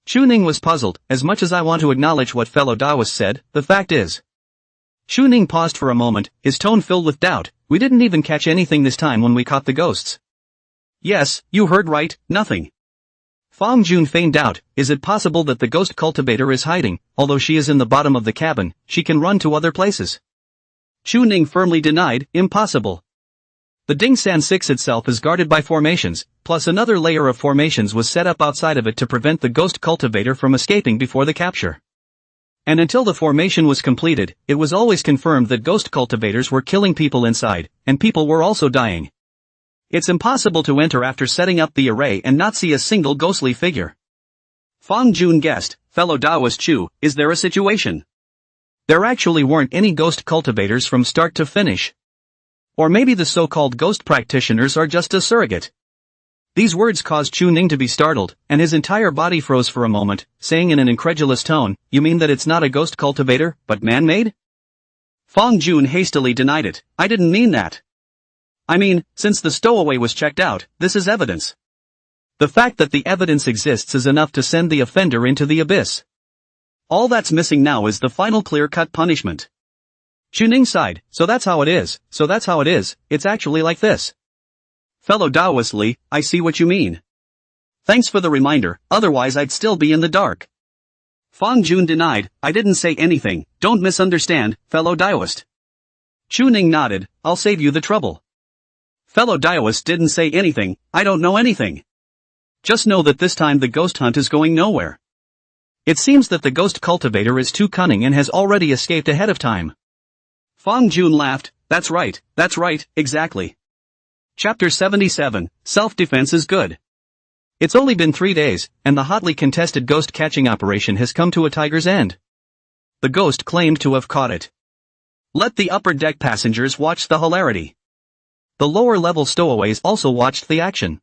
Chu Ning was puzzled, as much as I want to acknowledge what fellow Taoist said, the fact is. Chu Ning paused for a moment, his tone filled with doubt, we didn't even catch anything this time when we caught the ghosts. Yes, you heard right, nothing. Fong Jun feigned doubt, is it possible that the ghost cultivator is hiding, although she is in the bottom of the cabin, she can run to other places? Chu Ning firmly denied, impossible. The Dingsan 6 itself is guarded by formations, plus another layer of formations was set up outside of it to prevent the ghost cultivator from escaping before the capture. And until the formation was completed, it was always confirmed that ghost cultivators were killing people inside, and people were also dying. It's impossible to enter after setting up the array and not see a single ghostly figure. Fong Jun guessed, fellow Taoist Chu, is there a situation? There actually weren't any ghost cultivators from start to finish. Or maybe the so-called ghost practitioners are just a surrogate. These words caused Chu Ning to be startled, and his entire body froze for a moment, saying in an incredulous tone, you mean that it's not a ghost cultivator, but man-made? Fong Jun hastily denied it, I didn't mean that. I mean, since the stowaway was checked out, this is evidence. The fact that the evidence exists is enough to send the offender into the abyss. All that's missing now is the final clear-cut punishment. Chu Ning sighed, so that's how it is, it's actually like this. Fellow Taoist Li, I see what you mean. Thanks for the reminder, otherwise I'd still be in the dark. Fong Jun denied, I didn't say anything, don't misunderstand, fellow Taoist. Chu Ning nodded, I'll save you the trouble. Fellow Taoist didn't say anything, I don't know anything. Just know that this time the ghost hunt is going nowhere. It seems that the ghost cultivator is too cunning and has already escaped ahead of time. Fong Jun laughed, that's right, exactly. Chapter 77, Self-Defense is Good. It's only been 3 days, and the hotly contested ghost catching operation has come to a tiger's end. The ghost claimed to have caught it. Let the upper deck passengers watch the hilarity. The lower level stowaways also watched the action.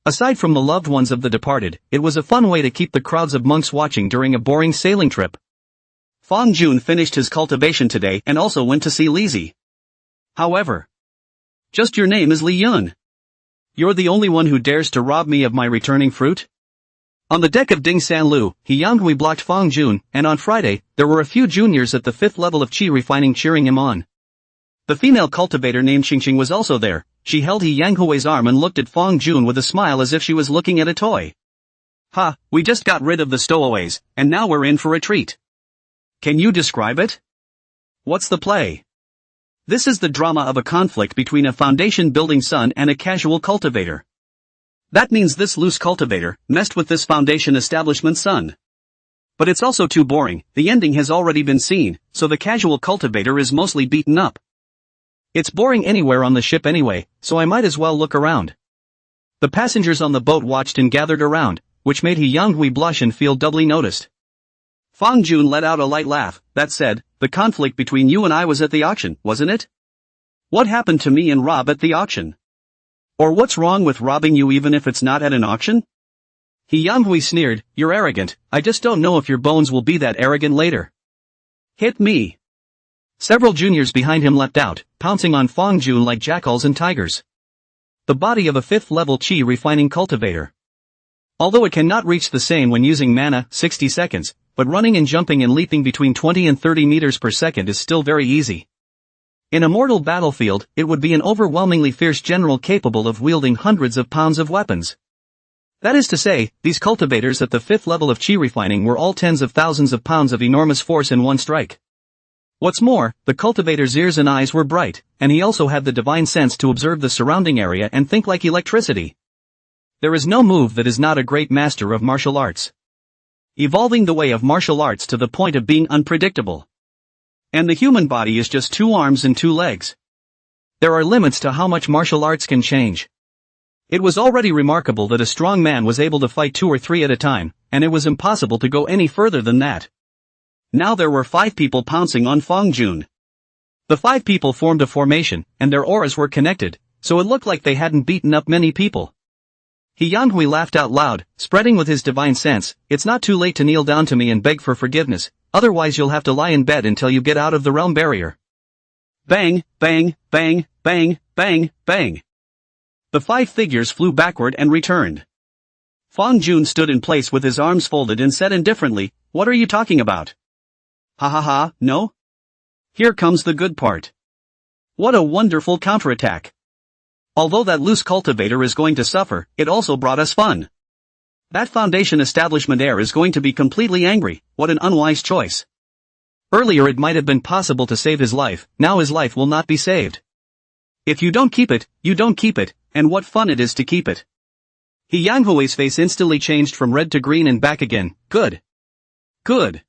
Aside from the loved ones of the departed, it was a fun way to keep the crowds of monks watching during a boring sailing trip. Fong Jun finished his cultivation today and also went to see Lizi. However, just your name is Li Yun. You're the only one who dares to rob me of my returning fruit? On the deck of Ding San Lu, He blocked Fong Jun, and on Friday, there were a few juniors at the 5th level of qi refining cheering him on. The female cultivator named Xingxing was also there. She held He Yanghui's arm and looked at Fong Jun with a smile as if she was looking at a toy. Ha, we just got rid of the stowaways, and now we're in for a treat. Can you describe it? What's the play? This is the drama of a conflict between a foundation-building son and a casual cultivator. That means this loose cultivator messed with this foundation establishment son. But it's also too boring, the ending has already been seen, so the casual cultivator is mostly beaten up. It's boring anywhere on the ship anyway, so I might as well look around. The passengers on the boat watched and gathered around, which made He blush and feel doubly noticed. Fang Jun let out a light laugh. That said, the conflict between you and I was at the auction, wasn't it? What happened to me and Rob at the auction? Or what's wrong with robbing you even if it's not at an auction? He sneered, you're arrogant, I just don't know if your bones will be that arrogant later. Hit me. Several juniors behind him leapt out, pouncing on Fang Jun like jackals and tigers. The body of a 5th level chi refining cultivator. Although it cannot reach the same when using mana, 60 seconds, but running and jumping and leaping between 20 and 30 meters per second is still very easy. In a mortal battlefield, it would be an overwhelmingly fierce general capable of wielding hundreds of pounds of weapons. That is to say, these cultivators at the 5th level of chi refining were all tens of thousands of pounds of enormous force in one strike. What's more, the cultivator's ears and eyes were bright, and he also had the divine sense to observe the surrounding area and think like electricity. There is no move that is not a great master of martial arts. Evolving the way of martial arts to the point of being unpredictable. And the human body is just 2 arms and 2 legs. There are limits to how much martial arts can change. It was already remarkable that a strong man was able to fight 2 or 3 at a time, and it was impossible to go any further than that. Now there were 5 people pouncing on Fang Jun. The 5 people formed a formation, and their auras were connected, so it looked like they hadn't beaten up many people. He laughed out loud, spreading with his divine sense, it's not too late to kneel down to me and beg for forgiveness, otherwise you'll have to lie in bed until you get out of the realm barrier. Bang, bang, bang, bang, bang, bang. The 5 figures flew backward and returned. Fang Jun stood in place with his arms folded and said indifferently, what are you talking about? Ha ha ha, no? Here comes the good part. What a wonderful counterattack. Although that loose cultivator is going to suffer, it also brought us fun. That foundation establishment heir is going to be completely angry, what an unwise choice. Earlier it might have been possible to save his life, now his life will not be saved. If you don't keep it, you don't keep it, and what fun it is to keep it. He face instantly changed from red to green and back again, good. Good.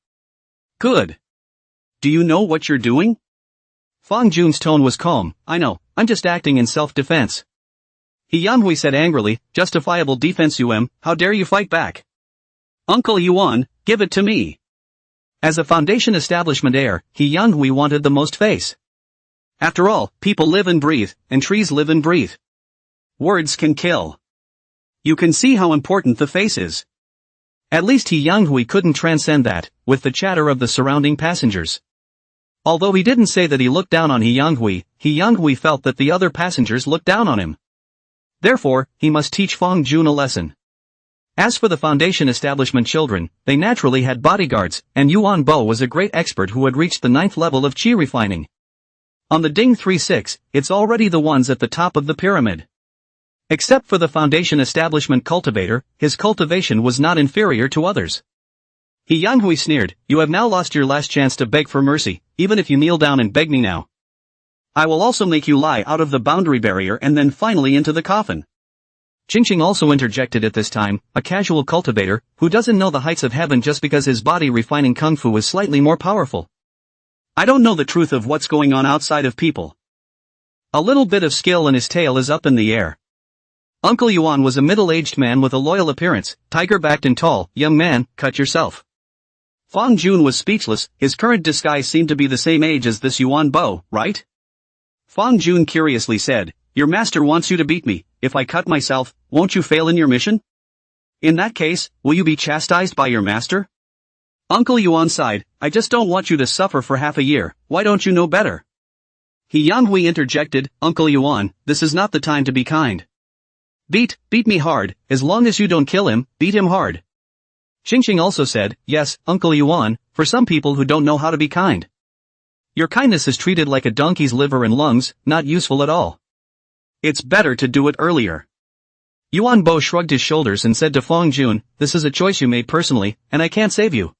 Good. Do you know what you're doing? Fang Jun's tone was calm, I know, I'm just acting in self-defense. He said angrily, justifiable defense how dare you fight back? Uncle Yuan, give it to me. As a foundation establishment heir, He wanted the most face. After all, people live and breathe, and trees live and breathe. Words can kill. You can see how important the face is. At least He couldn't transcend that, with the chatter of the surrounding passengers. Although he didn't say that he looked down on He felt that the other passengers looked down on him. Therefore, he must teach Fang Jun a lesson. As for the foundation establishment children, they naturally had bodyguards, and Yuan Bo was a great expert who had reached the 9th level of chi refining. On the Ding 3-6, it's already the ones at the top of the pyramid. Except for the foundation establishment cultivator, his cultivation was not inferior to others. He sneered, you have now lost your last chance to beg for mercy, even if you kneel down and beg me now. I will also make you lie out of the boundary barrier and then finally into the coffin. Qingqing also interjected at this time, a casual cultivator, who doesn't know the heights of heaven just because his body refining kung fu is slightly more powerful. I don't know the truth of what's going on outside of people. A little bit of skill and his tail is up in the air. Uncle Yuan was a middle-aged man with a loyal appearance, tiger-backed and tall, young man, cut yourself. Fang Jun was speechless, his current disguise seemed to be the same age as this Yuan Bo, right? Fang Jun curiously said, your master wants you to beat me, if I cut myself, won't you fail in your mission? In that case, will you be chastised by your master? Uncle Yuan sighed, I just don't want you to suffer for half a year, why don't you know better? He interjected, Uncle Yuan, this is not the time to be kind. Beat me hard, as long as you don't kill him, beat him hard. Qingqing also said, yes, Uncle Yuan, for some people who don't know how to be kind. Your kindness is treated like a donkey's liver and lungs, not useful at all. It's better to do it earlier. Yuan Bo shrugged his shoulders and said to Fong Jun, "This is a choice you made personally, and I can't save you."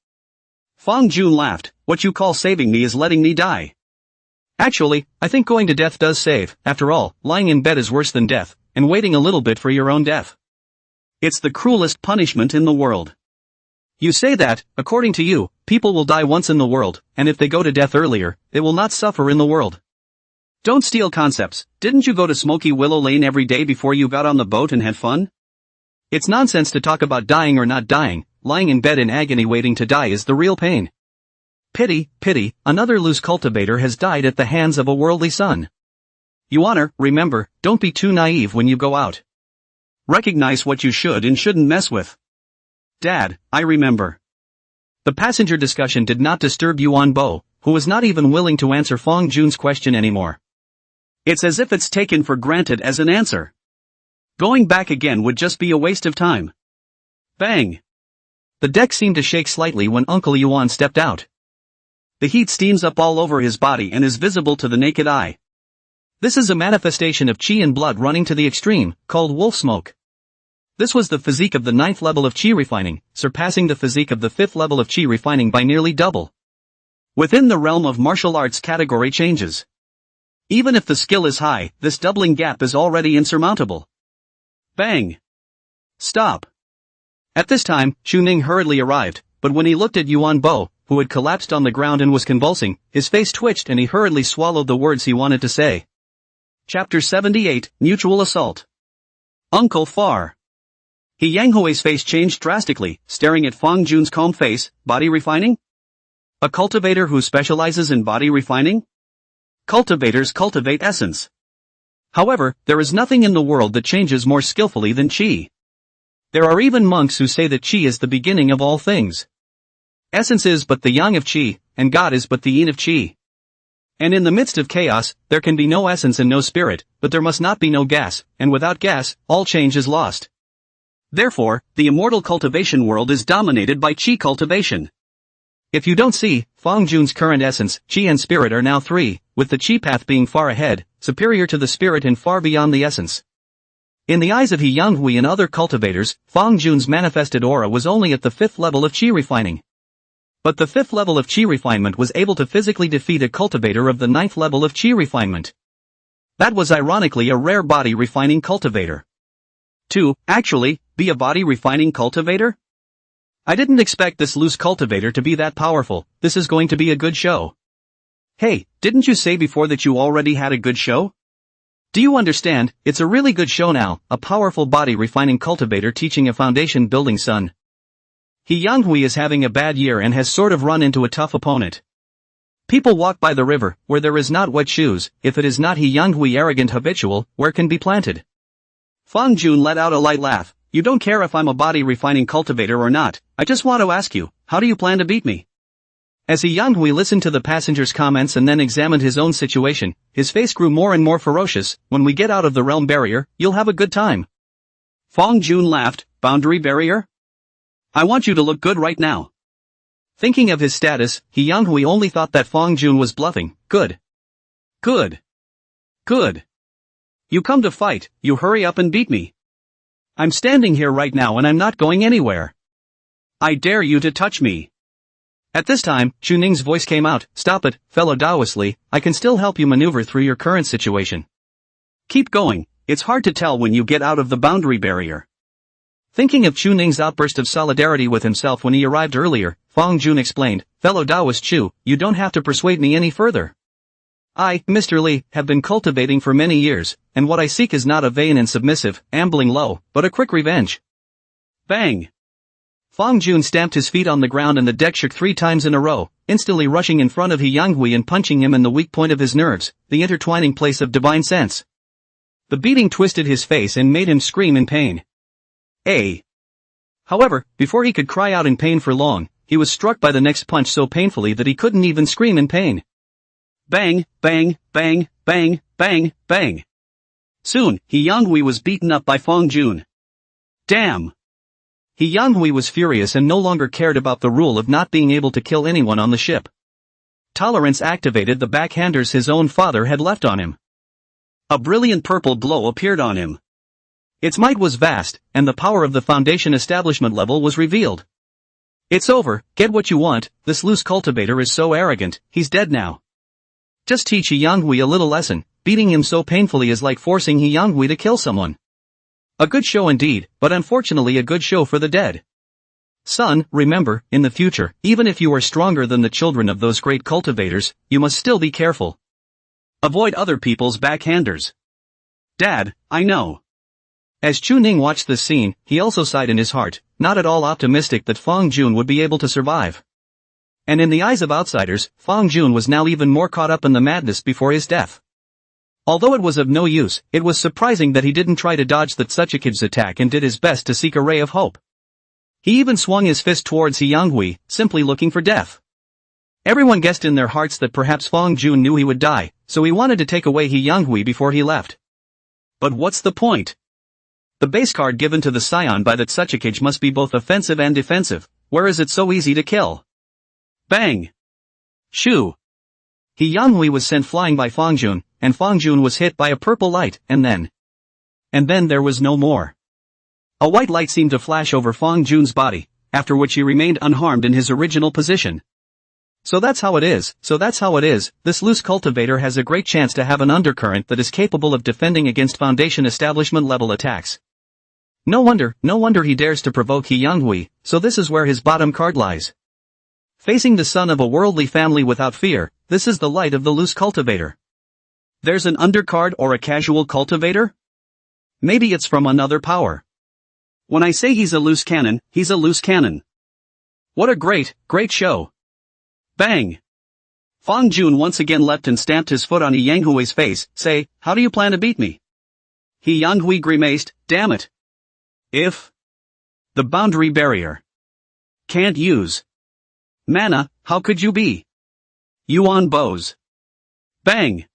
Fong Jun laughed, "What you call saving me is letting me die. Actually, I think going to death does save. After all, lying in bed is worse than death, and waiting a little bit for your own death. It's the cruelest punishment in the world. You say that, according to you, people will die once in the world, and if they go to death earlier, they will not suffer in the world. Don't steal concepts. Didn't you go to Smoky Willow Lane every day before you got on the boat and had fun? It's nonsense to talk about dying or not dying. Lying in bed in agony waiting to die is the real pain. Pity, pity, another loose cultivator has died at the hands of a worldly son. Yuaner, remember, don't be too naive when you go out. Recognize what you should and shouldn't mess with. Dad, I remember. The passenger discussion did not disturb Yuan Bo, who was not even willing to answer Fong Jun's question anymore. It's as if it's taken for granted as an answer. Going back again would just be a waste of time. Bang! The deck seemed to shake slightly when Uncle Yuan stepped out. The heat steams up all over his body and is visible to the naked eye. This is a manifestation of qi and blood running to the extreme, called wolf smoke. This was the physique of the 9th level of qi refining, surpassing the physique of the 5th level of qi refining by nearly double. Within the realm of martial arts category changes. Even if the skill is high, this doubling gap is already insurmountable. Bang! Stop! At this time, Xu Ning hurriedly arrived, but when he looked at Yuan Bo, who had collapsed on the ground and was convulsing, his face twitched and he hurriedly swallowed the words he wanted to say. Chapter 78, Mutual Assault. Uncle Far. He Yanghui's face changed drastically, staring at Fong Jun's calm face. Body refining? A cultivator who specializes in body refining? Cultivators cultivate essence. However, there is nothing in the world that changes more skillfully than qi. There are even monks who say that qi is the beginning of all things. Essence is but the yang of qi, and God is but the yin of qi. And in the midst of chaos, there can be no essence and no spirit, but there must not be no gas, and without gas, all change is lost. Therefore, the immortal cultivation world is dominated by qi cultivation. If you don't see, Fong Jun's current essence, qi and spirit are now 3, with the qi path being far ahead, superior to the spirit and far beyond the essence. In the eyes of He Yanghui and other cultivators, Fong Jun's manifested aura was only at the 5th level of qi refining. But the 5th level of qi refinement was able to physically defeat a cultivator of the 9th level of qi refinement. That was ironically a rare body refining cultivator. To, actually, be a body refining cultivator? I didn't expect this loose cultivator to be that powerful. This is going to be a good show. Hey, didn't you say before that you already had a good show? Do you understand? It's a really good show now, a powerful body refining cultivator teaching a foundation building son. He Yanghui is having a bad year and has sort of run into a tough opponent. People walk by the river, where there is not wet shoes. If it is not He Yanghui arrogant habitual, where can be planted? Fong Jun let out a light laugh. You don't care if I'm a body refining cultivator or not, I just want to ask you, how do you plan to beat me? As He Yanghui listened to the passenger's comments and then examined his own situation, his face grew more and more ferocious. When we get out of the realm barrier, you'll have a good time. Fong Jun laughed. Boundary barrier? I want you to look good right now. Thinking of his status, He Yanghui only thought that Fong Jun was bluffing. Good. Good. Good. You come to fight, you hurry up and beat me. I'm standing here right now and I'm not going anywhere. I dare you to touch me. At this time, Xu Ning's voice came out. Stop it, fellow Taoist Li, I can still help you maneuver through your current situation. Keep going, it's hard to tell when you get out of the boundary barrier. Thinking of Xu Ning's outburst of solidarity with himself when he arrived earlier, Fong Jun explained, Fellow Taoist Xu, you don't have to persuade me any further. I, Mr. Li, have been cultivating for many years, and what I seek is not a vain and submissive, ambling low, but a quick revenge. Bang! Fong Jun stamped his feet on the ground and the deck shook 3 times in a row, instantly rushing in front of He Yanghui and punching him in the weak point of his nerves, the intertwining place of divine sense. The beating twisted his face and made him scream in pain. However, before he could cry out in pain for long, he was struck by the next punch so painfully that he couldn't even scream in pain. Bang, bang, bang, bang, bang, bang. Soon, He Yanghui was beaten up by Fong Jun. Damn! He Yanghui was furious and no longer cared about the rule of not being able to kill anyone on the ship. Tolerance activated the backhanders his own father had left on him. A brilliant purple glow appeared on him. Its might was vast, and the power of the foundation establishment level was revealed. It's over, get what you want, this loose cultivator is so arrogant, he's dead now. Just teach He Yanghui a little lesson, beating him so painfully is like forcing He Yanghui to kill someone. A good show indeed, but unfortunately a good show for the dead. Son, remember, in the future, even if you are stronger than the children of those great cultivators, you must still be careful. Avoid other people's backhanders. Dad, I know. As Chu Ning watched this scene, he also sighed in his heart, not at all optimistic that Fang Jun would be able to survive. And in the eyes of outsiders, Fang Jun was now even more caught up in the madness before his death. Although it was of no use, it was surprising that he didn't try to dodge that Tsuchikid's attack and did his best to seek a ray of hope. He even swung his fist towards He Yanghui, simply looking for death. Everyone guessed in their hearts that perhaps Fang Jun knew he would die, so he wanted to take away He Yanghui before he left. But what's the point? The base card given to the scion by the Tsuchikid must be both offensive and defensive, where is it so easy to kill? Bang! Shoo! He Yanghui was sent flying by Fang Jun, and Fang Jun was hit by a purple light, and then there was no more. A white light seemed to flash over Fang Jun's body, after which he remained unharmed in his original position. So that's how it is, this loose cultivator has a great chance to have an undercurrent that is capable of defending against foundation establishment level attacks. No wonder he dares to provoke He Yanghui, so this is where his bottom card lies. Facing the son of a worldly family without fear, this is the light of the loose cultivator. There's an undercard or a casual cultivator? Maybe it's from another power. When I say he's a loose cannon, he's a loose cannon. What a great show. Bang! Fang Jun once again leapt and stamped his foot on He Yanghui's face, say, how do you plan to beat me? He Yanghui grimaced, damn it. If the boundary barrier can't use mana, how could you be? Yuan bows. Bang!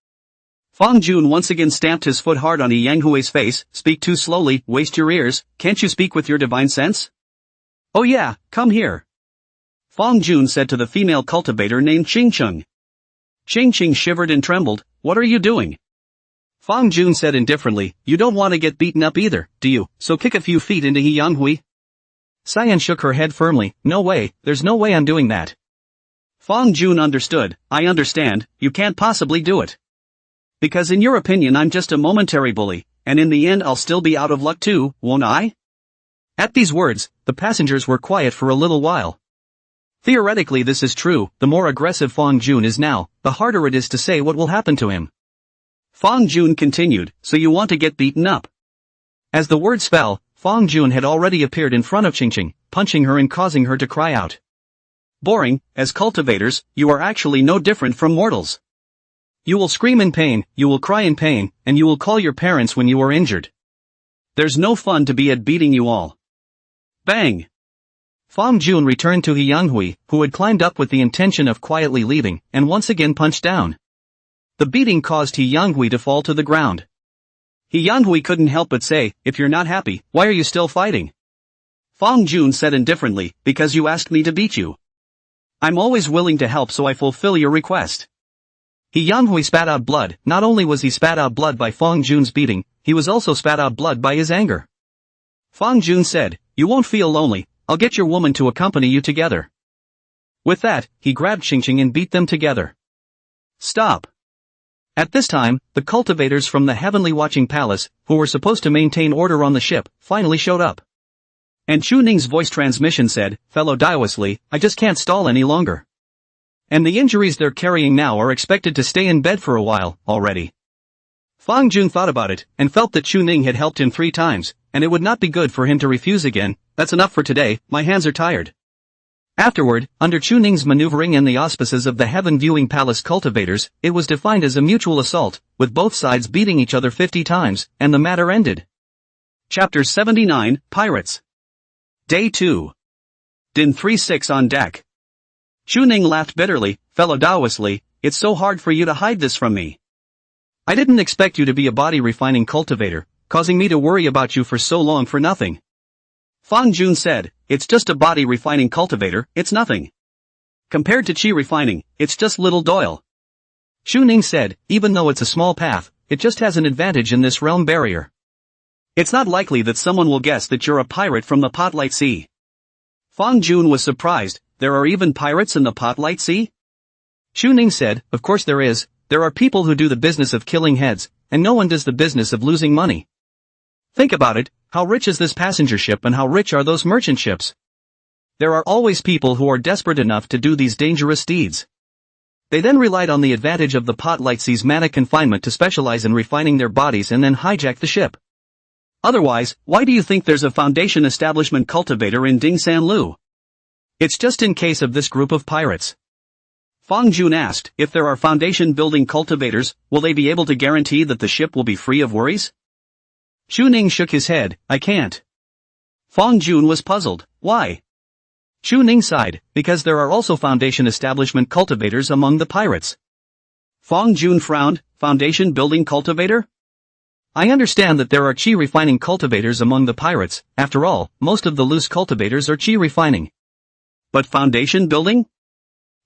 Fang Jun once again stamped his foot hard on He Yanghui's face, speak too slowly, waste your ears, can't you speak with your divine sense? Oh yeah, come here. Fang Jun said to the female cultivator named Qingcheng. Qingcheng shivered and trembled, what are you doing? Fang Jun said indifferently, you don't want to get beaten up either, do you, so kick a few feet into He Yanghui? Cyan shook her head firmly, no way, there's no way I'm doing that. Fang Jun understood, I understand, you can't possibly do it. Because in your opinion I'm just a momentary bully, and in the end I'll still be out of luck too, won't I? At these words, the passengers were quiet for a little while. Theoretically this is true, the more aggressive Fang Jun is now, the harder it is to say what will happen to him. Fang Jun continued, so you want to get beaten up. As the words fell, Fang Jun had already appeared in front of Qingqing, punching her and causing her to cry out. Boring, as cultivators, you are actually no different from mortals. You will scream in pain, you will cry in pain, and you will call your parents when you are injured. There's no fun to be at beating you all. Bang! Fang Jun returned to He Yanghui, who had climbed up with the intention of quietly leaving, and once again punched down. The beating caused He Yanghui to fall to the ground. He Yanghui couldn't help but say, if you're not happy, why are you still fighting? Fang Jun said indifferently, because you asked me to beat you. I'm always willing to help so I fulfill your request. He Yanghui spat out blood, not only was he spat out blood by Fang Jun's beating, he was also spat out blood by his anger. Fang Jun said, you won't feel lonely, I'll get your woman to accompany you together. With that, he grabbed Qingqing and beat them together. Stop. At this time, the cultivators from the Heavenly Watching Palace, who were supposed to maintain order on the ship, finally showed up. And Chu Ning's voice transmission said, fellow Daiwasli, I just can't stall any longer. And the injuries they're carrying now are expected to stay in bed for a while, already. Fang Jun thought about it, and felt that Chu Ning had helped him 3 times, and it would not be good for him to refuse again. That's enough for today, my hands are tired. Afterward, under Chu Ning's maneuvering and the auspices of the Heaven Viewing Palace cultivators, it was defined as a mutual assault, with both sides beating each other 50 times, and the matter ended. Chapter 79, Pirates. Day 2. Din 3-6 on deck. Chu Ning laughed bitterly, fellow Daoisli, it's so hard for you to hide this from me. I didn't expect you to be a body refining cultivator, causing me to worry about you for so long for nothing. Fang Jun said, it's just a body refining cultivator, it's nothing. Compared to chi refining, it's just little Doyle. Chu Ning said, even though it's a small path, it just has an advantage in this realm barrier. It's not likely that someone will guess that you're a pirate from the Potlight Sea. Fang Jun was surprised. There are even pirates in the Potlight Sea? Xu Ning said, of course there is. There are people who do the business of killing heads, and no one does the business of losing money. Think about it, how rich is this passenger ship and how rich are those merchant ships? There are always people who are desperate enough to do these dangerous deeds. They then relied on the advantage of the Potlight Sea's mana confinement to specialize in refining their bodies and then hijack the ship. Otherwise, why do you think there's a Foundation establishment cultivator in Ding San Lu? It's just in case of this group of pirates. Fang Jun asked, if there are Foundation building cultivators, will they be able to guarantee that the ship will be free of worries? Xu Ning shook his head, I can't. Fang Jun was puzzled, why? Xu Ning sighed, because there are also Foundation establishment cultivators among the pirates. Fang Jun frowned, Foundation building cultivator? I understand that there are chi refining cultivators among the pirates, after all, most of the loose cultivators are chi refining. But Foundation building?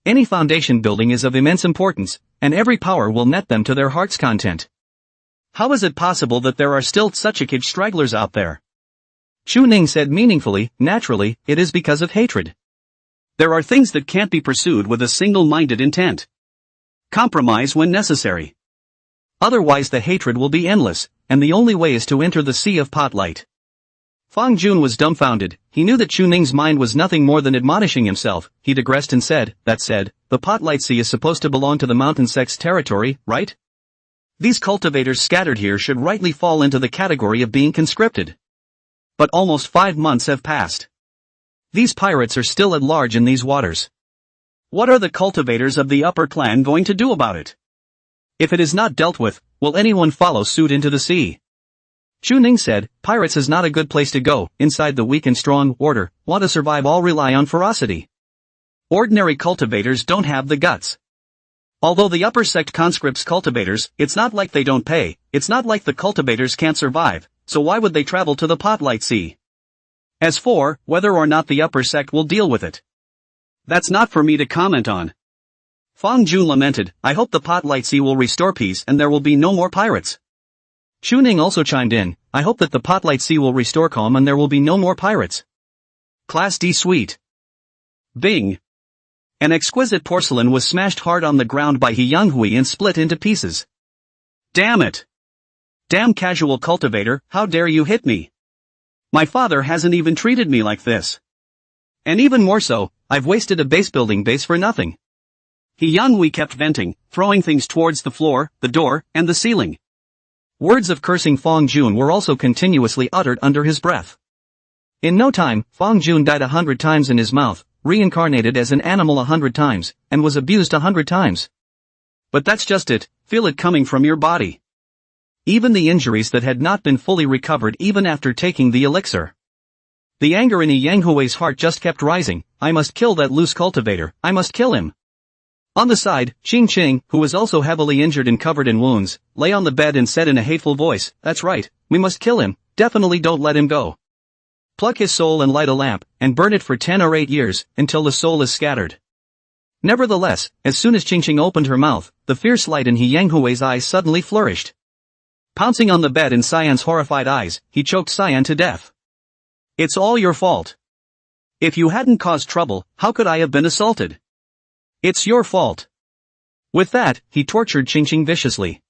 Any Foundation building is of immense importance, and every power will net them to their heart's content. How is it possible that there are still such akage stragglers out there? Xu Ning said meaningfully, naturally, it is because of hatred. There are things that can't be pursued with a single-minded intent. Compromise when necessary. Otherwise the hatred will be endless, and the only way is to enter the sea of Potlight. Fang Jun was dumbfounded. He knew that Xu Ning's mind was nothing more than admonishing himself. He digressed and said, that said, the Potlight Sea is supposed to belong to the mountain sect's territory, right? These cultivators scattered here should rightly fall into the category of being conscripted. But almost 5 months have passed. These pirates are still at large in these waters. What are the cultivators of the upper clan going to do about it? If it is not dealt with, will anyone follow suit into the sea? Xu Ning said, pirates is not a good place to go. Inside the weak and strong order, want to survive all rely on ferocity. Ordinary cultivators don't have the guts. Although the upper sect conscripts cultivators, it's not like they don't pay, it's not like the cultivators can't survive, so why would they travel to the Potlight Sea? As for whether or not the upper sect will deal with it, that's not for me to comment on. Fang Jun lamented, I hope the Potlight Sea will restore peace and there will be no more pirates. Xu Ning also chimed in, I hope that the Potlight Sea will restore calm and there will be no more pirates. Class D Suite. Bing. An exquisite porcelain was smashed hard on the ground by He Yanghui and split into pieces. Damn it! Damn casual cultivator, how dare you hit me? My father hasn't even treated me like this. And even more so, I've wasted a base building base for nothing. He Yanghui kept venting, throwing things towards the floor, the door, and the ceiling. Words of cursing Fang Jun were also continuously uttered under his breath. In no time, Fang Jun died 100 times in his mouth, reincarnated as an animal 100 times, and was abused 100 times. But that's just it, feel it coming from your body. Even the injuries that had not been fully recovered even after taking the elixir. The anger in He Yanghui's heart just kept rising, I must kill that loose cultivator, I must kill him. On the side, Qing Qing, who was also heavily injured and covered in wounds, lay on the bed and said in a hateful voice, that's right, we must kill him, definitely don't let him go. Pluck his soul and light a lamp, and burn it for 10 or 8 years, until the soul is scattered. Nevertheless, as soon as Qing Qing opened her mouth, the fierce light in He Yanghui's eyes suddenly flourished. Pouncing on the bed in Cyan's horrified eyes, he choked Cyan to death. It's all your fault. If you hadn't caused trouble, how could I have been assaulted? It's your fault. With that, he tortured Qing Qing viciously.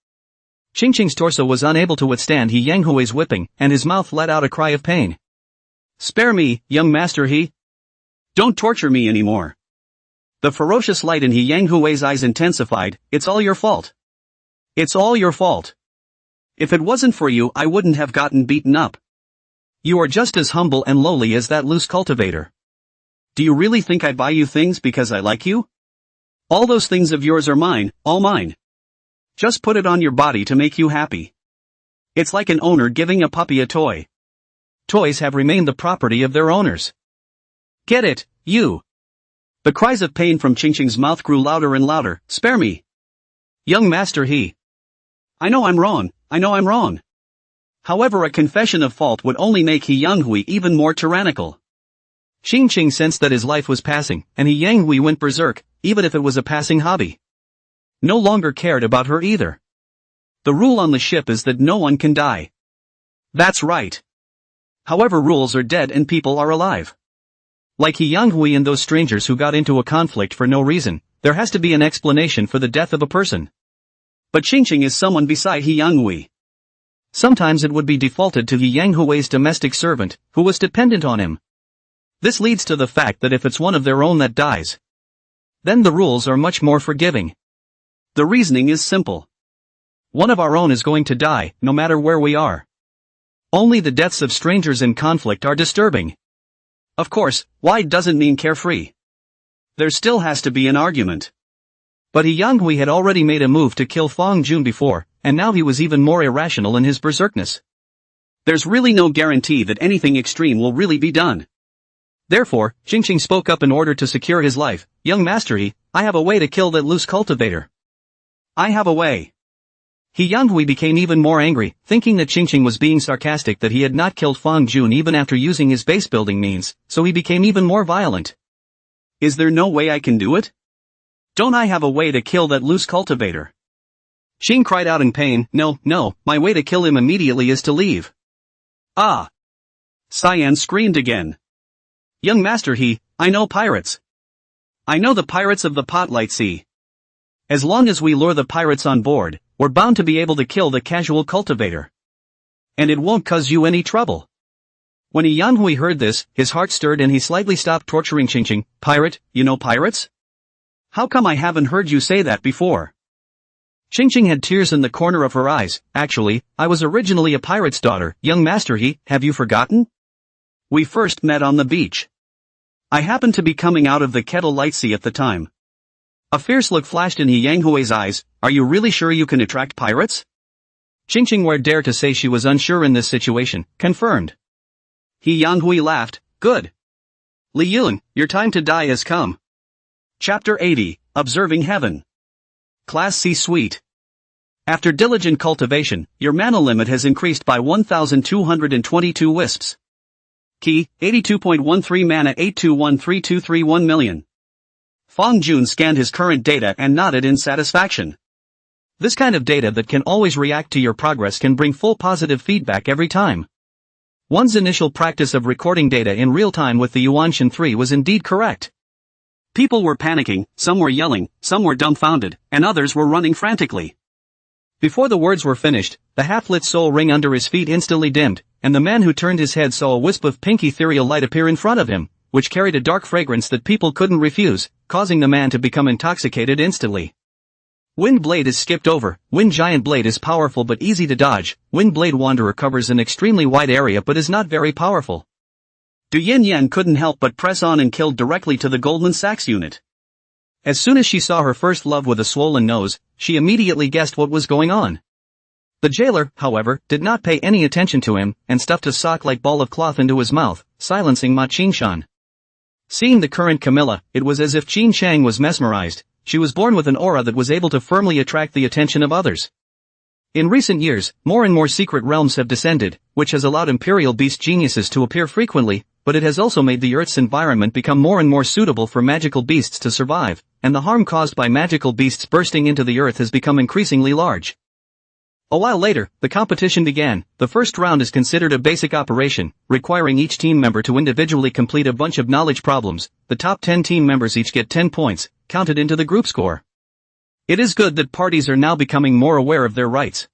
Qing Qing's torso was unable to withstand He Yanghui's whipping, and his mouth let out a cry of pain. Spare me, young master He. Don't torture me anymore. The ferocious light in He Yanghui's eyes intensified, it's all your fault. It's all your fault. If it wasn't for you I wouldn't have gotten beaten up. You are just as humble and lowly as that loose cultivator. Do you really think I buy you things because I like you? All those things of yours are mine, all mine. Just put it on your body to make you happy. It's like an owner giving a puppy a toy. Toys have remained the property of their owners. Get it, you? The cries of pain from Qing Qing's mouth grew louder and louder, spare me. Young master He. I know I'm wrong, I know I'm wrong. However, a confession of fault would only make He Yanghui even more tyrannical. Qing Qing sensed that his life was passing, and He Yanghui went berserk, even if it was a passing hobby. No longer cared about her either. The rule on the ship is that no one can die. That's right. However, rules are dead and people are alive. Like He Yanghui and those strangers who got into a conflict for no reason, there has to be an explanation for the death of a person. But Qingqing is someone beside He Yanghui. Sometimes it would be defaulted to He Yanghui's domestic servant, who was dependent on him. This leads to the fact that if it's one of their own that dies, then the rules are much more forgiving. The reasoning is simple. One of our own is going to die, no matter where we are. Only the deaths of strangers in conflict are disturbing. Of course, wide doesn't mean carefree. There still has to be an argument. But He Yanghui had already made a move to kill Fong Jun before, and now he was even more irrational in his berserkness. There's really no guarantee that anything extreme will really be done. Therefore, Qingqing spoke up in order to secure his life. Young Master He, I have a way to kill that loose cultivator. I have a way. He Yanghui became even more angry, thinking that Qingqing was being sarcastic that he had not killed Fong Jun even after using his base building means, so he became even more violent. Is there no way I can do it? Don't I have a way to kill that loose cultivator? Xing cried out in pain, no, my way to kill him immediately is to leave. Ah! Cyan screamed again. Young Master He, I know pirates. I know the pirates of the Potlight Sea. As long as we lure the pirates on board, we're bound to be able to kill the casual cultivator. And it won't cause you any trouble. When He Yanghui heard this, his heart stirred and he slightly stopped torturing Qingqing. Pirate, you know pirates? How come I haven't heard you say that before? Qingqing had tears in the corner of her eyes. Actually, I was originally a pirate's daughter. Young Master He, have you forgotten? We first met on the beach. I happened to be coming out of the Kettle Light Sea at the time. A fierce look flashed in He Yanghui's eyes. Are you really sure you can attract pirates? Qingqing would dare to say she was unsure in this situation. Confirmed. He Yanghui laughed. Good. Li Yun, your time to die has come. Chapter 80, Observing Heaven. Class C Suite. After diligent cultivation, your mana limit has increased by 1,222 wisps. Key, 82.13 mana 8213231 million. Fong Jun scanned his current data and nodded in satisfaction. This kind of data that can always react to your progress can bring full positive feedback every time. One's initial practice of recording data in real time with the Yuan Shen 3 was indeed correct. People were panicking, some were yelling, some were dumbfounded, and others were running frantically. Before the words were finished, the half-lit soul ring under his feet instantly dimmed, and the man who turned his head saw a wisp of pink ethereal light appear in front of him, which carried a dark fragrance that people couldn't refuse, causing the man to become intoxicated instantly. Wind Blade is skipped over. Wind Giant Blade is powerful but easy to dodge. Wind Blade Wanderer covers an extremely wide area but is not very powerful. Du Yin Yan couldn't help but press on and killed directly to the Goldman Sachs unit. As soon as she saw her first love with a swollen nose, she immediately guessed what was going on. The jailer, however, did not pay any attention to him, and stuffed a sock-like ball of cloth into his mouth, silencing Ma Qingshan. Seeing the current Camilla, it was as if Qin Shang was mesmerized. She was born with an aura that was able to firmly attract the attention of others. In recent years, more and more secret realms have descended, which has allowed imperial beast geniuses to appear frequently, but it has also made the Earth's environment become more and more suitable for magical beasts to survive, and the harm caused by magical beasts bursting into the Earth has become increasingly large. A while later, the competition began. The first round is considered a basic operation, requiring each team member to individually complete a bunch of knowledge problems. The top 10 team members each get 10 points, counted into the group score. It is good that parties are now becoming more aware of their rights.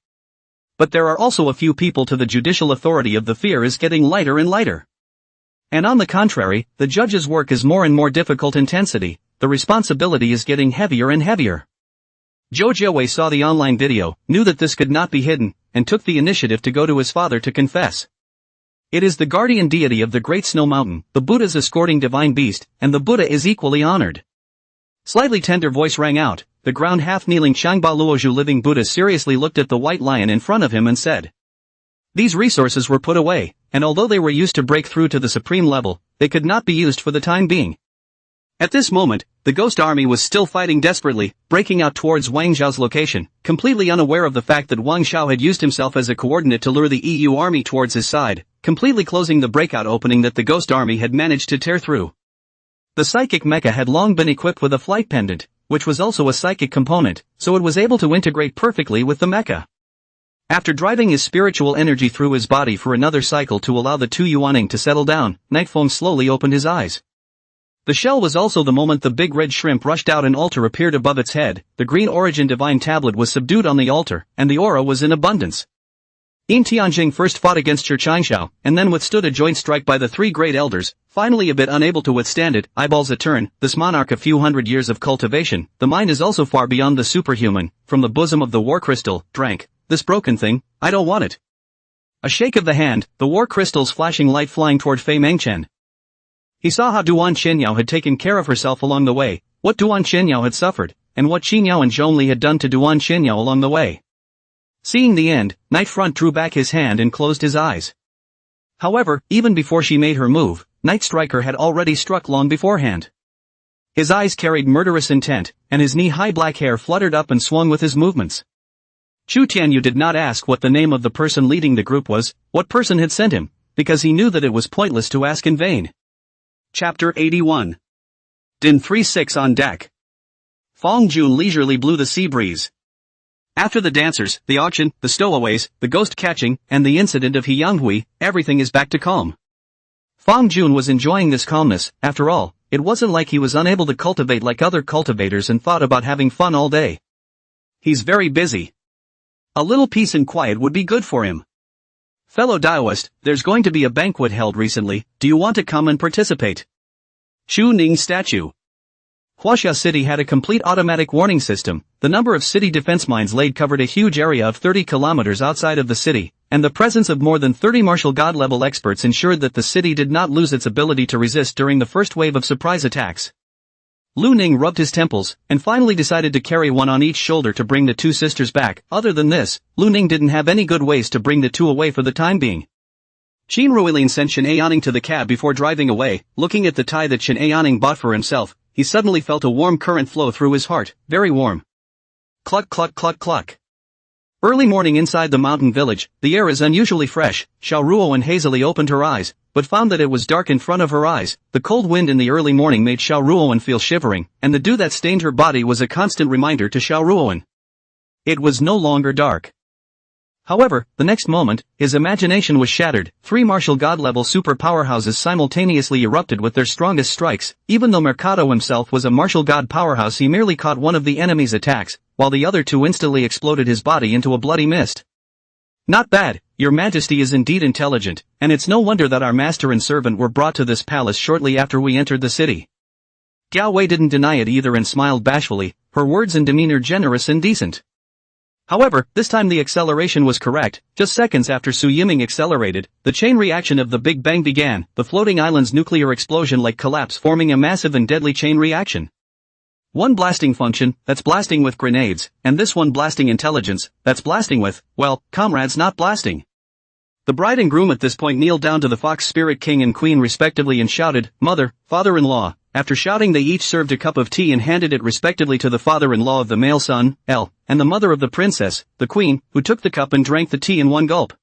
But there are also a few people to the judicial authority of the fear is getting lighter and lighter. And on the contrary, the judge's work is more and more difficult intensity, the responsibility is getting heavier and heavier. Zhou Jiawei saw the online video, knew that this could not be hidden, and took the initiative to go to his father to confess. It is the guardian deity of the Great Snow Mountain, the Buddha's escorting divine beast, and the Buddha is equally honored. Slightly tender voice rang out. The ground half-kneeling Shangba Luozhu living Buddha seriously looked at the white lion in front of him and said, "These resources were put away, and although they were used to break through to the supreme level, they could not be used for the time being." At this moment, the ghost army was still fighting desperately, breaking out towards Wang Zhao's location, completely unaware of the fact that Wang Zhao had used himself as a coordinate to lure the EU army towards his side, completely closing the breakout opening that the ghost army had managed to tear through. The psychic mecha had long been equipped with a flight pendant, which was also a psychic component, so it was able to integrate perfectly with the mecha. After driving his spiritual energy through his body for another cycle to allow the two Yuaning to settle down, Fong slowly opened his eyes. The shell was also the moment the big red shrimp rushed out. An altar appeared above its head, the green origin divine tablet was subdued on the altar, and the aura was in abundance. Fong Tianxiong first fought against Qianxiao, and then withstood a joint strike by the three great elders, finally a bit unable to withstand it. Eyeballs a turn, this monarch a few hundred years of cultivation, the mind is also far beyond the superhuman, from the bosom of the war crystal, drank, this broken thing, I don't want it. A shake of the hand, the war crystal's flashing light flying toward Fei Mengchen. He saw how Yuan Shen had taken care of herself along the way, what Yuan Shen had suffered, and what Qin and Zhongli had done to Yuan Shen along the way. Seeing the end, Night Front drew back his hand and closed his eyes. However, even before she made her move, Night Striker had already struck long beforehand. His eyes carried murderous intent, and his knee-high black hair fluttered up and swung with his movements. Chu Tianyu did not ask what the name of the person leading the group was, what person had sent him, because he knew that it was pointless to ask in vain. Chapter 81. Din 3-6 on deck. Fong Jun leisurely blew the sea breeze. After the dancers, the auction, the stowaways, the ghost catching, and the incident of He everything is back to calm. Fong Jun was enjoying this calmness. After all, it wasn't like he was unable to cultivate like other cultivators and thought about having fun all day. He's very busy. A little peace and quiet would be good for him. Fellow Daoist, there's going to be a banquet held recently, do you want to come and participate? Chu Ning statue. Huaxia City had a complete automatic warning system. The number of city defense mines laid covered a huge area of 30 kilometers outside of the city, and the presence of more than 30 martial god-level experts ensured that the city did not lose its ability to resist during the first wave of surprise attacks. Lu Ning rubbed his temples, and finally decided to carry one on each shoulder to bring the two sisters back. Other than this, Lu Ning didn't have any good ways to bring the two away for the time being. Qin Ruilin sent Shen Ayaning to the cab before driving away. Looking at the tie that Shen Ayaning bought for himself, he suddenly felt a warm current flow through his heart, very warm. Cluck cluck cluck cluck. Early morning inside the mountain village, the air is unusually fresh. Xiao Ruoan hazily opened her eyes, but found that it was dark in front of her eyes. The cold wind in the early morning made Xiao Ruoan feel shivering, and the dew that stained her body was a constant reminder to Xiao Ruoan. It was no longer dark. However, the next moment, his imagination was shattered. Three martial god-level super powerhouses simultaneously erupted with their strongest strikes. Even though Mercado himself was a martial god powerhouse, he merely caught one of the enemy's attacks, while the other two instantly exploded his body into a bloody mist. Not bad, your majesty is indeed intelligent, and it's no wonder that our master and servant were brought to this palace shortly after we entered the city. Gao Wei didn't deny it either and smiled bashfully, her words and demeanor generous and decent. However, this time the acceleration was correct. Just seconds after Su Yiming accelerated, the chain reaction of the Big Bang began, the floating island's nuclear explosion-like collapse forming a massive and deadly chain reaction. One blasting function, that's blasting with grenades, and this one blasting intelligence, that's blasting with, well, comrades not blasting. The bride and groom at this point kneeled down to the Fox Spirit King and Queen respectively and shouted, Mother, Father-in-law. After shouting they each served a cup of tea and handed it respectively to the father-in-law of the male son, L, and the mother of the princess, the queen, who took the cup and drank the tea in one gulp.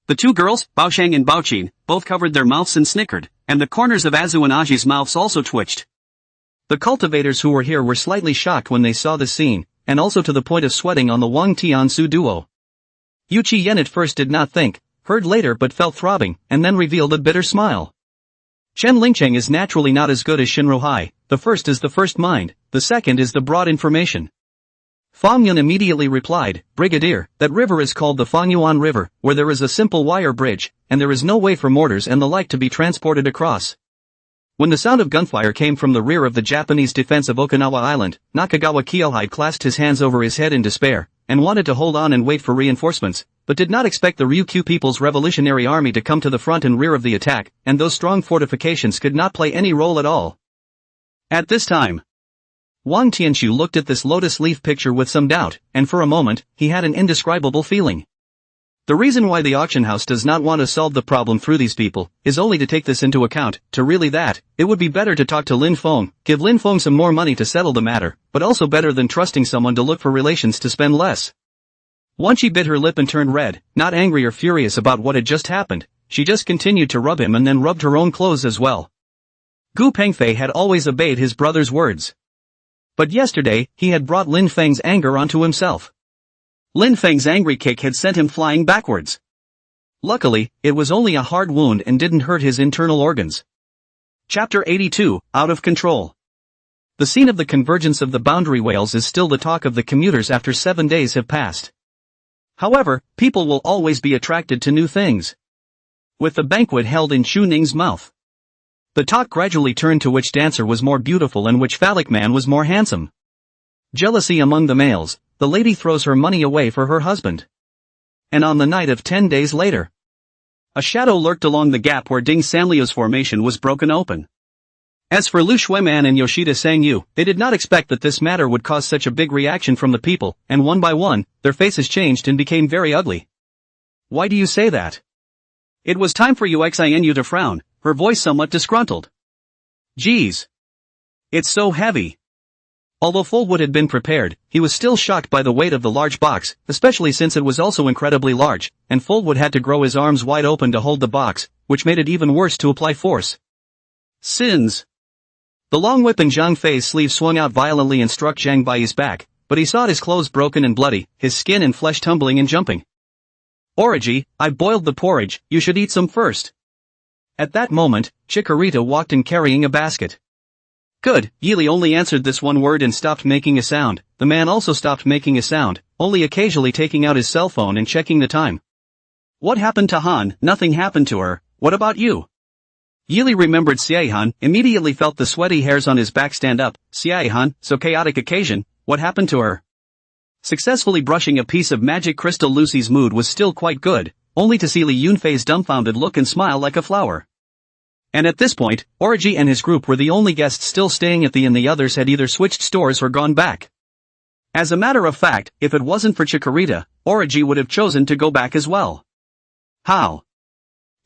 The two girls, Baoshang and Baoqin, both covered their mouths and snickered, and the corners of Azu and Aji's mouths also twitched. The cultivators who were here were slightly shocked when they saw the scene, and also to the point of sweating on the Wang Tiansu duo. Yu Qi Yen at first did not think, heard later but felt throbbing, and then revealed a bitter smile. Chen Lingcheng is naturally not as good as Shinru Hai. The first is the first mind, the second is the broad information. Fang Yun immediately replied, Brigadier, that river is called the Fangyuan River, where there is a simple wire bridge, and there is no way for mortars and the like to be transported across. When the sound of gunfire came from the rear of the Japanese defense of Okinawa Island, Nakagawa Kyohide clasped his hands over his head in despair, and wanted to hold on and wait for reinforcements, but did not expect the Ryukyu People's Revolutionary Army to come to the front and rear of the attack, and those strong fortifications could not play any role at all. At this time, Wang Tianxiu looked at this lotus leaf picture with some doubt, and for a moment, he had an indescribable feeling. The reason why the auction house does not want to solve the problem through these people, is only to take this into account, to really that, it would be better to talk to Lin Feng, give Lin Feng some more money to settle the matter, but also better than trusting someone to look for relations to spend less. Once she bit her lip and turned red, not angry or furious about what had just happened, she just continued to rub him and then rubbed her own clothes as well. Gu Pengfei had always obeyed his brother's words. But yesterday, he had brought Lin Feng's anger onto himself. Lin Feng's angry kick had sent him flying backwards. Luckily, it was only a hard wound and didn't hurt his internal organs. Chapter 82, Out of Control. The scene of the convergence of the boundary whales is still the talk of the commuters after 7 days have passed. However, people will always be attracted to new things. With the banquet held in Xu Ning's mouth, the talk gradually turned to which dancer was more beautiful and which phallic man was more handsome. Jealousy among the males, the lady throws her money away for her husband. And on the night of 10 days later, a shadow lurked along the gap where Ding Sanliu's formation was broken open. As for Lu Shuiman and Yoshida Sangyu, they did not expect that this matter would cause such a big reaction from the people, and one by one, their faces changed and became very ugly. Why do you say that? It was time for Yuxianu to frown, her voice somewhat disgruntled. Geez. It's so heavy. Although Fullwood had been prepared, he was still shocked by the weight of the large box, especially since it was also incredibly large, and Fullwood had to grow his arms wide open to hold the box, which made it even worse to apply force. Sins. The long whip in Zhang Fei's sleeve swung out violently and struck Zhang Bai's back, but he saw his clothes broken and bloody, his skin and flesh tumbling and jumping. Origi, I boiled the porridge, you should eat some first. At that moment, Chikorita walked in carrying a basket. Good, Yili only answered this one word and stopped making a sound. The man also stopped making a sound, only occasionally taking out his cell phone and checking the time. What happened to Han? Nothing happened to her. What about you? Yili remembered Xiaihan, immediately felt the sweaty hairs on his back stand up. Xiaihan, so chaotic occasion, what happened to her? Successfully brushing a piece of magic crystal. Lucy's mood was still quite good, only to see Li Yunfei's dumbfounded look and smile like a flower. And at this point, Origi and his group were the only guests still staying at the inn. The others had either switched stores or gone back. As a matter of fact, if it wasn't for Chikorita, Origi would have chosen to go back as well. How?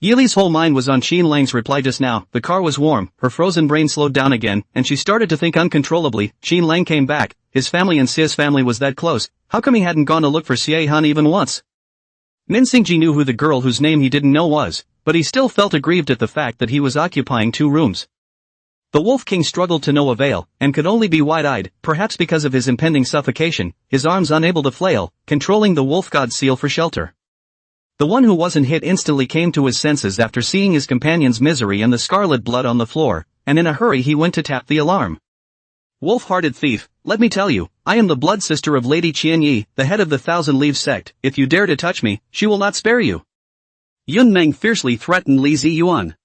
Yili's whole mind was on Xin Lang's reply just now. The car was warm, her frozen brain slowed down again, and she started to think uncontrollably. Xin Lang came back, his family and Xia's family was that close, how come he hadn't gone to look for Xie Han even once? Min Xingji knew who the girl whose name he didn't know was, but he still felt aggrieved at the fact that he was occupying 2 rooms. The Wolf King struggled to no avail, and could only be wide-eyed, perhaps because of his impending suffocation, his arms unable to flail, controlling the wolf god's seal for shelter. The one who wasn't hit instantly came to his senses after seeing his companion's misery and the scarlet blood on the floor, and in a hurry he went to tap the alarm. Wolf-hearted thief, let me tell you, I am the blood sister of Lady Qianyi, the head of the Thousand Leaves sect. If you dare to touch me, she will not spare you. Yun Meng fiercely threatened Li Ziyuan.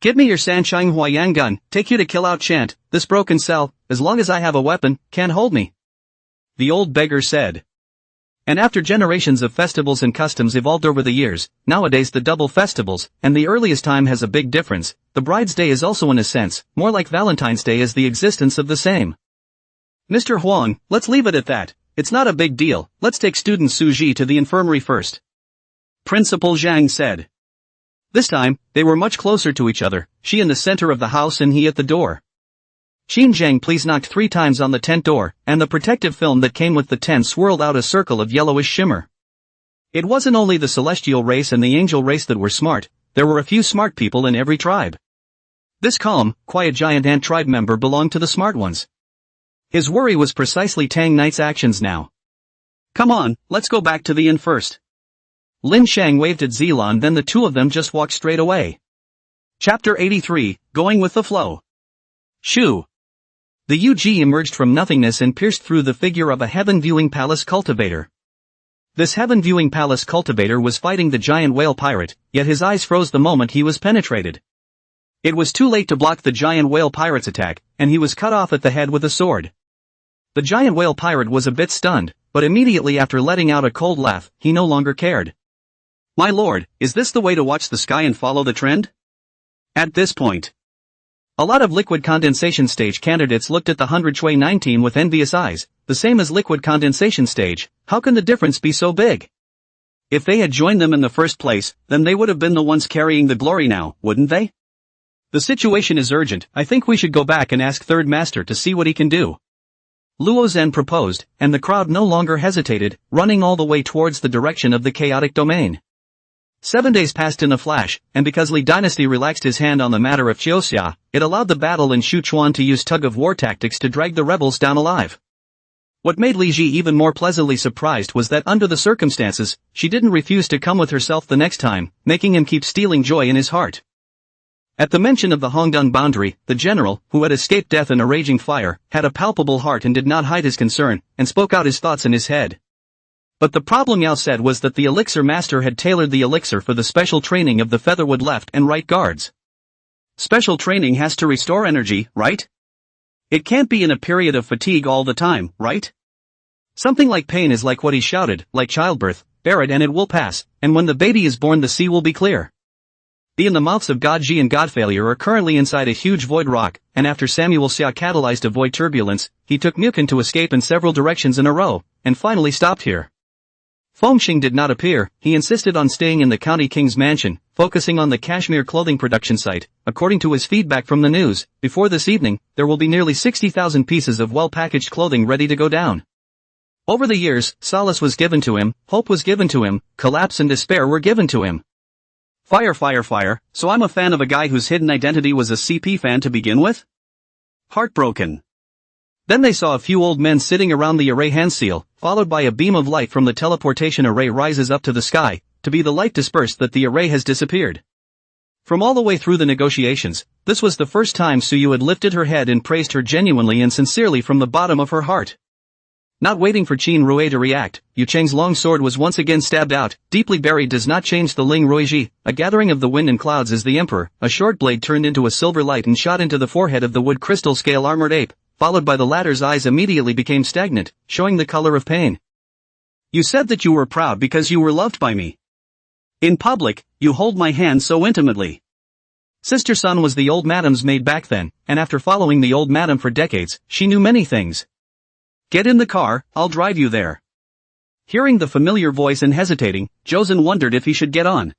Give me your Sanshine Huayang gun, take you to kill out Chant, this broken cell, as long as I have a weapon, can't hold me. The old beggar said. And after generations of festivals and customs evolved over the years, nowadays the double festivals, and the earliest time has a big difference. The bride's day is also in a sense, more like Valentine's Day as the existence of the same. Mr. Huang, let's leave it at that, it's not a big deal, let's take student Su Ji to the infirmary first. Principal Zhang said. This time, they were much closer to each other, she in the center of the house and he at the door. Xin Zhang please knocked 3 times on the tent door, and the protective film that came with the tent swirled out a circle of yellowish shimmer. It wasn't only the celestial race and the angel race that were smart, there were a few smart people in every tribe. This calm, quiet giant ant tribe member belonged to the smart ones. His worry was precisely Tang Knight's actions now. Come on, let's go back to the inn first. Lin Shang waved at Zilan, then the two of them just walked straight away. Chapter 83, Going with the Flow. Shoo. The UG emerged from nothingness and pierced through the figure of a heaven-viewing palace cultivator. This heaven-viewing palace cultivator was fighting the giant whale pirate, yet his eyes froze the moment he was penetrated. It was too late to block the giant whale pirate's attack, and he was cut off at the head with a sword. The giant whale pirate was a bit stunned, but immediately after letting out a cold laugh, he no longer cared. My lord, is this the way to watch the sky and follow the trend? At this point, a lot of liquid condensation stage candidates looked at the 100 Shui 19 with envious eyes, the same as liquid condensation stage. How can the difference be so big? If they had joined them in the first place, then they would have been the ones carrying the glory now, wouldn't they? The situation is urgent, I think we should go back and ask Third Master to see what he can do. Luo Zhen proposed, and the crowd no longer hesitated, running all the way towards the direction of the chaotic domain. 7 days passed in a flash, and because Li Dynasty relaxed his hand on the matter of Chiosya, it allowed the battle in Shuchuan to use tug-of-war tactics to drag the rebels down alive. What made Li Ji even more pleasantly surprised was that under the circumstances, she didn't refuse to come with herself the next time, making him keep stealing joy in his heart. At the mention of the Hongdong boundary, the general, who had escaped death in a raging fire, had a palpable heart and did not hide his concern, and spoke out his thoughts in his head. But the problem Yao said was that the elixir master had tailored the elixir for the special training of the featherwood left and right guards. Special training has to restore energy, right? It can't be in a period of fatigue all the time, right? Something like pain is like what he shouted, like childbirth, bear it and it will pass, and when the baby is born the sea will be clear. The in the mouths of God Ji and God Failure are currently inside a huge void rock, and after Samuel Xia catalyzed a void turbulence, he took Mukin to escape in several directions in a row, and finally stopped here. Fong Xing did not appear. He insisted on staying in the county king's mansion, focusing on the cashmere clothing production site. According to his feedback from the news, before this evening, there will be nearly 60,000 pieces of well-packaged clothing ready to go down. Over the years, solace was given to him, hope was given to him, collapse and despair were given to him. Fire, so I'm a fan of a guy whose hidden identity was a CP fan to begin with? Heartbroken. Then they saw a few old men sitting around the array hand seal, followed by a beam of light from the teleportation array rises up to the sky, to be the light dispersed that the array has disappeared. From all the way through the negotiations, this was the first time Suyu had lifted her head and praised her genuinely and sincerely from the bottom of her heart. Not waiting for Qin Rui to react, Yu Cheng's long sword was once again stabbed out. Deeply buried does not change the Ling Ruiji, a gathering of the wind and clouds is the emperor. A short blade turned into a silver light and shot into the forehead of the wood crystal scale armored ape, followed by the latter's eyes immediately became stagnant, showing the color of pain. You said that you were proud because you were loved by me. In public, you hold my hand so intimately. Sister Sun was the old madam's maid back then, and after following the old madam for decades, she knew many things. Get in the car, I'll drive you there. Hearing the familiar voice and hesitating, Josen wondered if he should get on.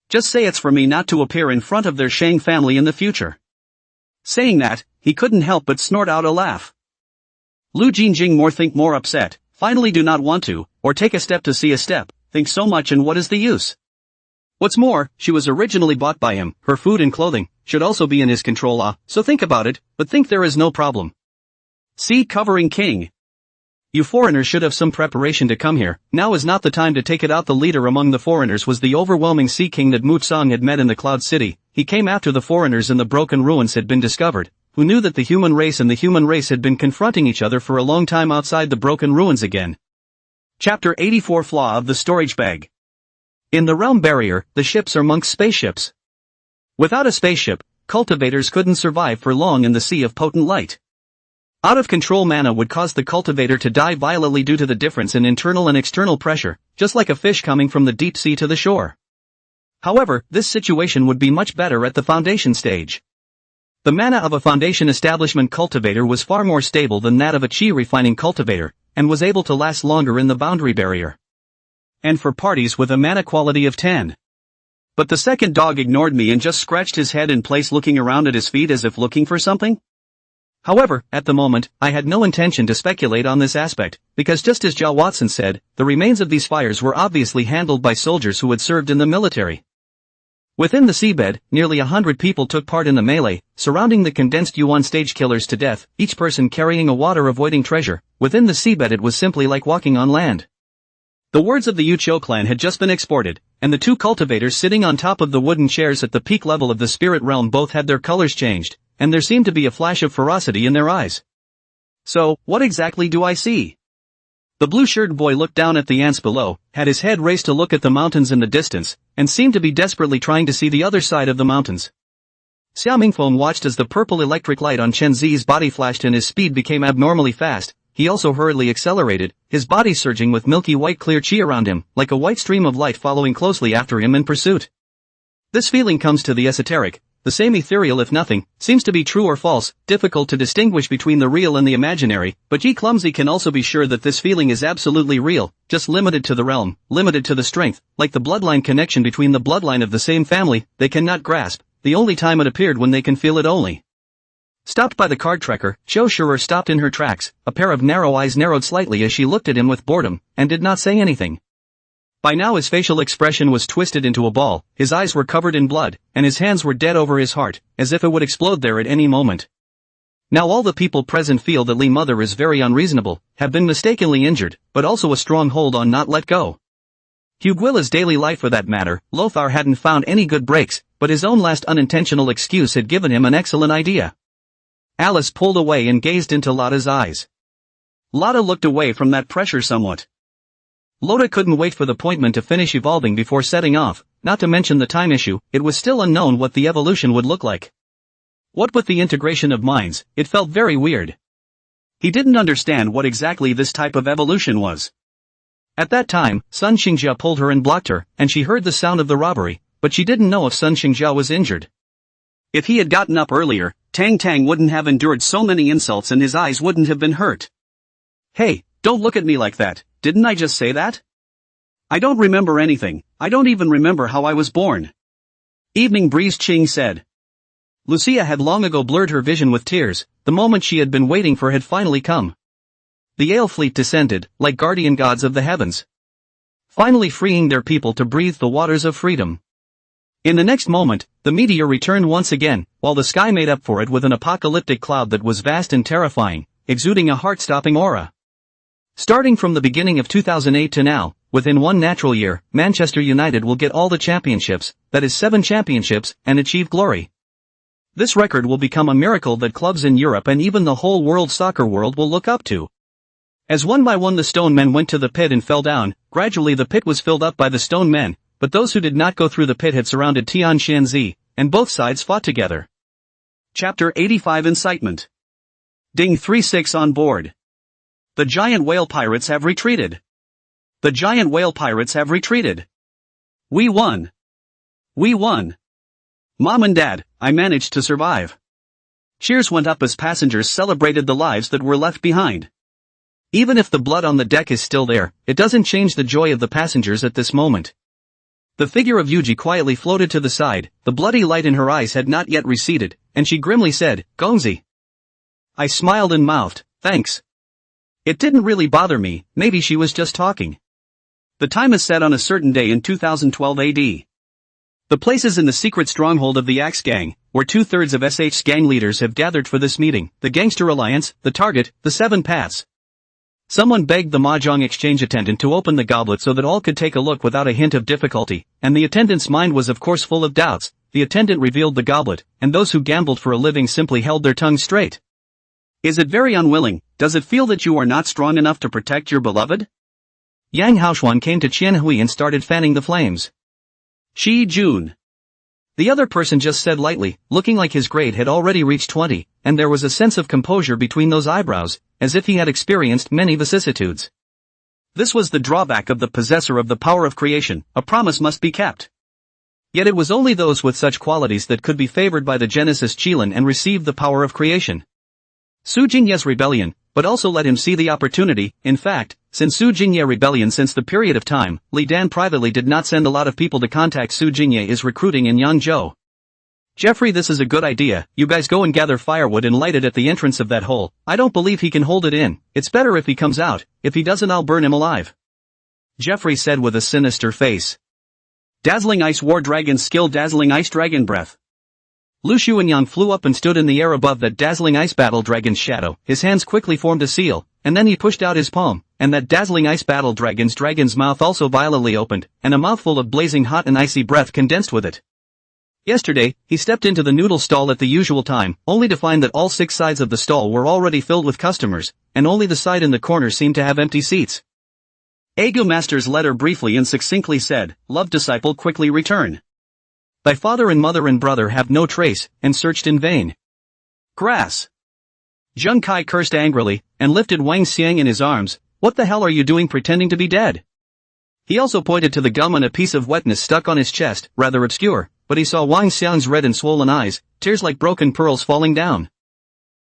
Just say it's for me not to appear in front of their Shang family in the future. Saying that, he couldn't help but snort out a laugh. Lu Jinjing more upset, finally do not want to, or take a step to see a step, think so much and what is the use? What's more, she was originally bought by him, her food and clothing, should also be in his control so think about it, but think there is no problem. See covering king. You foreigners should have some preparation to come here, now is not the time to take it out. The leader among the foreigners was the overwhelming sea king that Mu Tsang had met in the Cloud City. He came after the foreigners and the broken ruins had been discovered, who knew that the human race and the human race had been confronting each other for a long time outside the broken ruins again. Chapter 84 Flaw of the Storage Bag. In the realm barrier, the ships are Monk's spaceships. Without a spaceship, cultivators couldn't survive for long in the sea of potent light. Out-of-control mana would cause the cultivator to die violently due to the difference in internal and external pressure, just like a fish coming from the deep sea to the shore. However, this situation would be much better at the foundation stage. The mana of a foundation establishment cultivator was far more stable than that of a chi refining cultivator, and was able to last longer in the boundary barrier. And for parties with a mana quality of 10. But the second dog ignored me and just scratched his head in place looking around at his feet as if looking for something. However, at the moment, I had no intention to speculate on this aspect, because just as Zhao Watson said, the remains of these fires were obviously handled by soldiers who had served in the military. Within the seabed, nearly 100 people took part in the melee, surrounding the condensed Yuan stage killers to death, each person carrying a water-avoiding treasure. Within the seabed it was simply like walking on land. The words of the Yuqiu clan had just been exported, and the two cultivators sitting on top of the wooden chairs at the peak level of the spirit realm both had their colors changed, and there seemed to be a flash of ferocity in their eyes. So, what exactly do I see? The blue-shirted boy looked down at the ants below, had his head raised to look at the mountains in the distance, and seemed to be desperately trying to see the other side of the mountains. Xiao Mingfeng watched as the purple electric light on Chen Zi's body flashed and his speed became abnormally fast. He also hurriedly accelerated, his body surging with milky white clear chi around him, like a white stream of light following closely after him in pursuit. This feeling comes to the esoteric. The same ethereal if nothing, seems to be true or false, difficult to distinguish between the real and the imaginary, but Ye Clumsy can also be sure that this feeling is absolutely real, just limited to the realm, limited to the strength, like the bloodline connection between the bloodline of the same family, they cannot grasp, the only time it appeared when they can feel it only. Stopped by the card trekker, Cho Shurer stopped in her tracks, a pair of narrow eyes narrowed slightly as she looked at him with boredom, and did not say anything. By now his facial expression was twisted into a ball, his eyes were covered in blood, and his hands were dead over his heart, as if it would explode there at any moment. Now all the people present feel that Li Mother is very unreasonable, have been mistakenly injured, but also a strong hold on not let go. Huguilla's daily life for that matter, Lothar hadn't found any good breaks, but his own last unintentional excuse had given him an excellent idea. Alice pulled away and gazed into Lotta's eyes. Lotta looked away from that pressure somewhat. Lotta couldn't wait for the appointment to finish evolving before setting off, not to mention the time issue, it was still unknown what the evolution would look like. What with the integration of minds, it felt very weird. He didn't understand what exactly this type of evolution was. At that time, Sun Xingjia pulled her and blocked her, and she heard the sound of the robbery, but she didn't know if Sun Xingjia was injured. If he had gotten up earlier, Tang Tang wouldn't have endured so many insults and his eyes wouldn't have been hurt. Hey, don't look at me like that, didn't I just say that? I don't remember anything, I don't even remember how I was born. Evening Breeze Ching said. Lucia had long ago blurred her vision with tears, the moment she had been waiting for had finally come. The Ale fleet descended, like guardian gods of the heavens, finally freeing their people to breathe the waters of freedom. In the next moment, the meteor returned once again, while the sky made up for it with an apocalyptic cloud that was vast and terrifying, exuding a heart-stopping aura. Starting from the beginning of 2008 to now, within one natural year, Manchester United will get all the championships, that is 7 championships, and achieve glory. This record will become a miracle that clubs in Europe and even the whole world soccer world will look up to. As one by one the stone men went to the pit and fell down, gradually the pit was filled up by the stone men, but those who did not go through the pit had surrounded Tian Shanzi, and both sides fought together. Chapter 85 Incitement. Ding 36 on board. The giant whale pirates have retreated. The giant whale pirates have retreated. We won. We won. Mom and Dad, I managed to survive. Cheers went up as passengers celebrated the lives that were left behind. Even if the blood on the deck is still there, it doesn't change the joy of the passengers at this moment. The figure of Yuji quietly floated to the side, the bloody light in her eyes had not yet receded, and she grimly said, Gongzi. I smiled and mouthed, thanks. It didn't really bother me, maybe she was just talking. The time is set on a certain day in 2012 AD. The place is in the secret stronghold of the Axe Gang, where 2/3 of SH's gang leaders have gathered for this meeting, the Gangster Alliance, the Target, the 7 Paths. Someone begged the Mahjong exchange attendant to open the goblet so that all could take a look without a hint of difficulty, and the attendant's mind was of course full of doubts. The attendant revealed the goblet, and those who gambled for a living simply held their tongues straight. Is it very unwilling? Does it feel that you are not strong enough to protect your beloved? Yang Haoshuan came to Qian Hui and started fanning the flames. Shi Jun. The other person just said lightly, looking like his grade had already reached 20, and there was a sense of composure between those eyebrows, as if he had experienced many vicissitudes. This was the drawback of the possessor of the power of creation, a promise must be kept. Yet it was only those with such qualities that could be favored by the Genesis Qilin and receive the power of creation. Su Jingye's rebellion, but also let him see the opportunity. In fact, since Su Jingye rebellion since the period of time, Li Dan privately did not send a lot of people to contact Su Jingye is recruiting in Yangzhou. Jeffrey, this is a good idea, you guys go and gather firewood and light it at the entrance of that hole. I don't believe he can hold it in, it's better if he comes out, if he doesn't I'll burn him alive. Jeffrey said with a sinister face. Dazzling Ice War Dragon Skill Dazzling Ice Dragon Breath. Lu Xuanyang flew up and stood in the air above that dazzling ice battle dragon's shadow, his hands quickly formed a seal, and then he pushed out his palm, and that dazzling ice battle dragon's mouth also violently opened, and a mouthful of blazing hot and icy breath condensed with it. Yesterday, he stepped into the noodle stall at the usual time, only to find that all 6 sides of the stall were already filled with customers, and only the side in the corner seemed to have empty seats. Agu Master's letter briefly and succinctly said, Love disciple quickly return. Thy father and mother and brother have no trace, and searched in vain. Grass. Zheng Kai cursed angrily, and lifted Wang Xiang in his arms. What the hell are you doing pretending to be dead? He also pointed to the gum and a piece of wetness stuck on his chest, rather obscure, but he saw Wang Xiang's red and swollen eyes, tears like broken pearls falling down.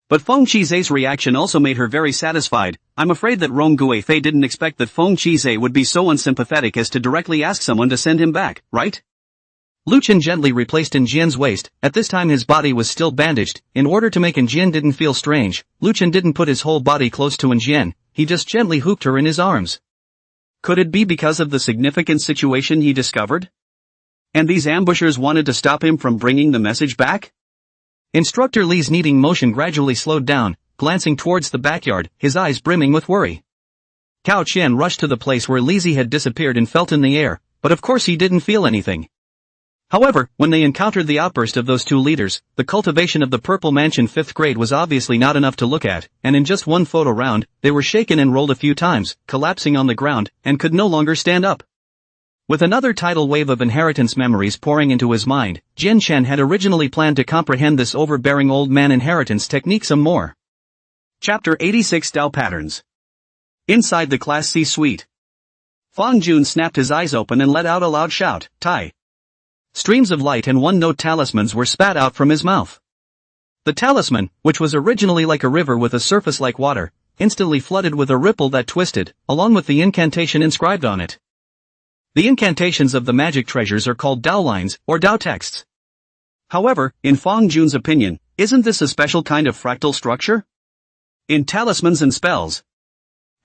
But Feng Qizhe's reaction also made her very satisfied. I'm afraid that Rong Guifei didn't expect that Feng Qizhe would be so unsympathetic as to directly ask someone to send him back, right? Lu Chen gently replaced Jian's waist, at this time his body was still bandaged. In order to make Jian didn't feel strange, Lu Chen didn't put his whole body close to Jian, he just gently hooped her in his arms. Could it be because of the significant situation he discovered? And these ambushers wanted to stop him from bringing the message back? Instructor Li's kneading motion gradually slowed down, glancing towards the backyard, his eyes brimming with worry. Cao Qian rushed to the place where Lizzie had disappeared and felt in the air, but of course he didn't feel anything. However, when they encountered the outburst of those two leaders, the cultivation of the Purple Mansion 5th grade was obviously not enough to look at, and in just one photo round, they were shaken and rolled a few times, collapsing on the ground, and could no longer stand up. With another tidal wave of inheritance memories pouring into his mind, Yuan Shen had originally planned to comprehend this overbearing old man inheritance technique some more. Chapter 86 Dao Patterns. Inside the Class C suite. Fang Jun snapped his eyes open and let out a loud shout, "Tai!" Streams of light and one-note talismans were spat out from his mouth. The talisman, which was originally like a river with a surface like water, instantly flooded with a ripple that twisted, along with the incantation inscribed on it. The incantations of the magic treasures are called Dao lines, or Dao texts. However, in Fang Jun's opinion, isn't this a special kind of fractal structure? In talismans and spells.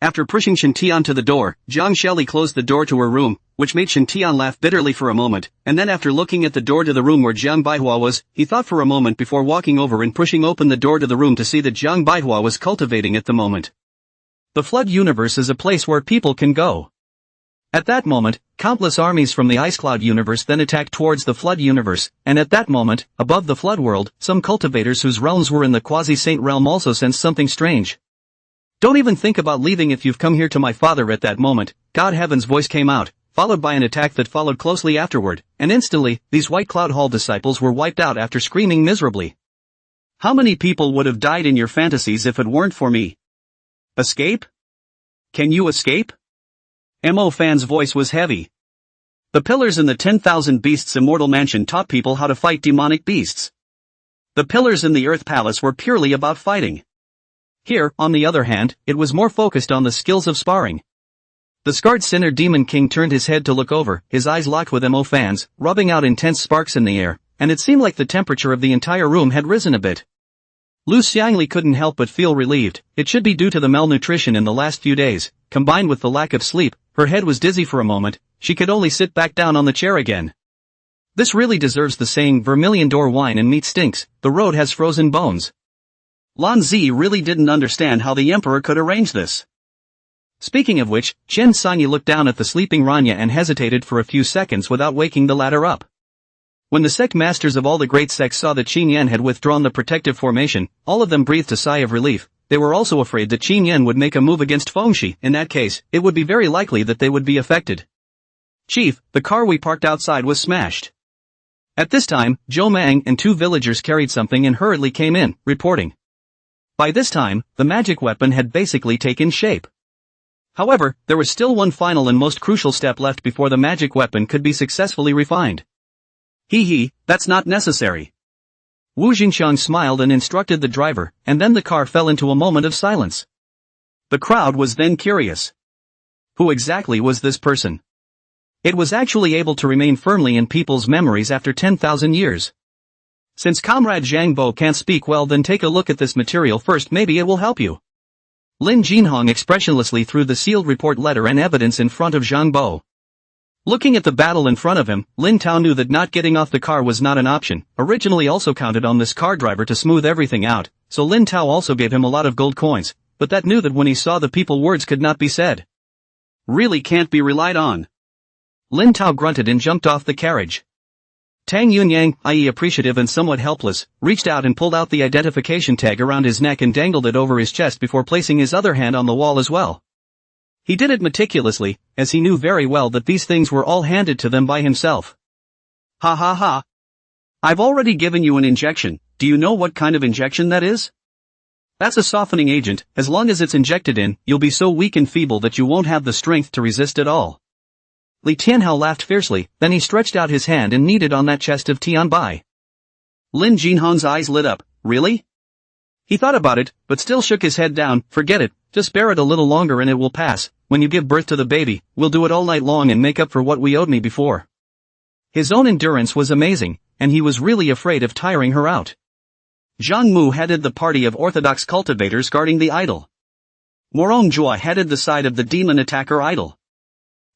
After pushing Shintian to the door, Zhang Sheli closed the door to her room, which made Shintian laugh bitterly for a moment, and then after looking at the door to the room where Jiang Baihua was, he thought for a moment before walking over and pushing open the door to the room to see that Jiang Baihua was cultivating at the moment. The Flood universe is a place where people can go. At that moment, countless armies from the Ice Cloud universe then attacked towards the Flood universe, and at that moment, above the Flood world, some cultivators whose realms were in the Quasi-Saint realm also sensed something strange. "Don't even think about leaving if you've come here to my father." At that moment, God Heaven's voice came out, followed by an attack that followed closely afterward, and instantly, these White Cloud Hall disciples were wiped out after screaming miserably. "How many people would have died in your fantasies if it weren't for me? Escape? Can you escape?" Mo Fan's voice was heavy. The pillars in the 10,000 Beasts Immortal Mansion taught people how to fight demonic beasts. The pillars in the Earth Palace were purely about fighting. Here, on the other hand, it was more focused on the skills of sparring. The scarred Sinner Demon King turned his head to look over, his eyes locked with Mo Fan's, rubbing out intense sparks in the air, and it seemed like the temperature of the entire room had risen a bit. Lu Xiangli couldn't help but feel relieved. It should be due to the malnutrition in the last few days, combined with the lack of sleep. Her head was dizzy for a moment, she could only sit back down on the chair again. This really deserves the saying, "Vermilion door wine and meat stinks, the road has frozen bones." Lan Zi really didn't understand how the emperor could arrange this. Speaking of which, Chen Sanyi looked down at the sleeping Rania and hesitated for a few seconds without waking the latter up. When the sect masters of all the great sects saw that Qin Yan had withdrawn the protective formation, all of them breathed a sigh of relief. They were also afraid that Qin Yan would make a move against Fengxi. In that case, it would be very likely that they would be affected. "Chief, the car we parked outside was smashed." At this time, Zhou Mang and two villagers carried something and hurriedly came in, reporting. By this time, the magic weapon had basically taken shape. However, there was still one final and most crucial step left before the magic weapon could be successfully refined. That's not necessary." Wu Jingxiang smiled and instructed the driver, and then the car fell into a moment of silence. The crowd was then curious. Who exactly was this person? It was actually able to remain firmly in people's memories after 10,000 years. Since Comrade Zhang Bo can't speak well, then take a look at this material first, maybe it will help you. Lin Jinhong expressionlessly threw the sealed report letter and evidence in front of Zhang Bo. Looking at the battle in front of him, Lin Tao knew that not getting off the car was not an option. Originally also counted on this car driver to smooth everything out, so Lin Tao also gave him a lot of gold coins, but that knew that when he saw the people words could not be said. Really can't be relied on. Lin Tao grunted and jumped off the carriage. Tang Yunyang, i.e. appreciative and somewhat helpless, reached out and pulled out the identification tag around his neck and dangled it over his chest before placing his other hand on the wall as well. He did it meticulously, as he knew very well that these things were all handed to them by himself. "Ha ha ha. I've already given you an injection. Do you know what kind of injection that is? That's a softening agent. As long as it's injected in, you'll be so weak and feeble that you won't have the strength to resist at all." Li Tianhao laughed fiercely, then he stretched out his hand and kneaded on that chest of Tianbai. Lin Jinhong's eyes lit up. Really? He thought about it, but still shook his head down. "Forget it, just bear it a little longer and it will pass. When you give birth to the baby, we'll do it all night long and make up for what we owed me before." His own endurance was amazing, and he was really afraid of tiring her out. Zhang Mu headed the party of orthodox cultivators guarding the idol. Morong Jua headed the side of the demon attacker idol.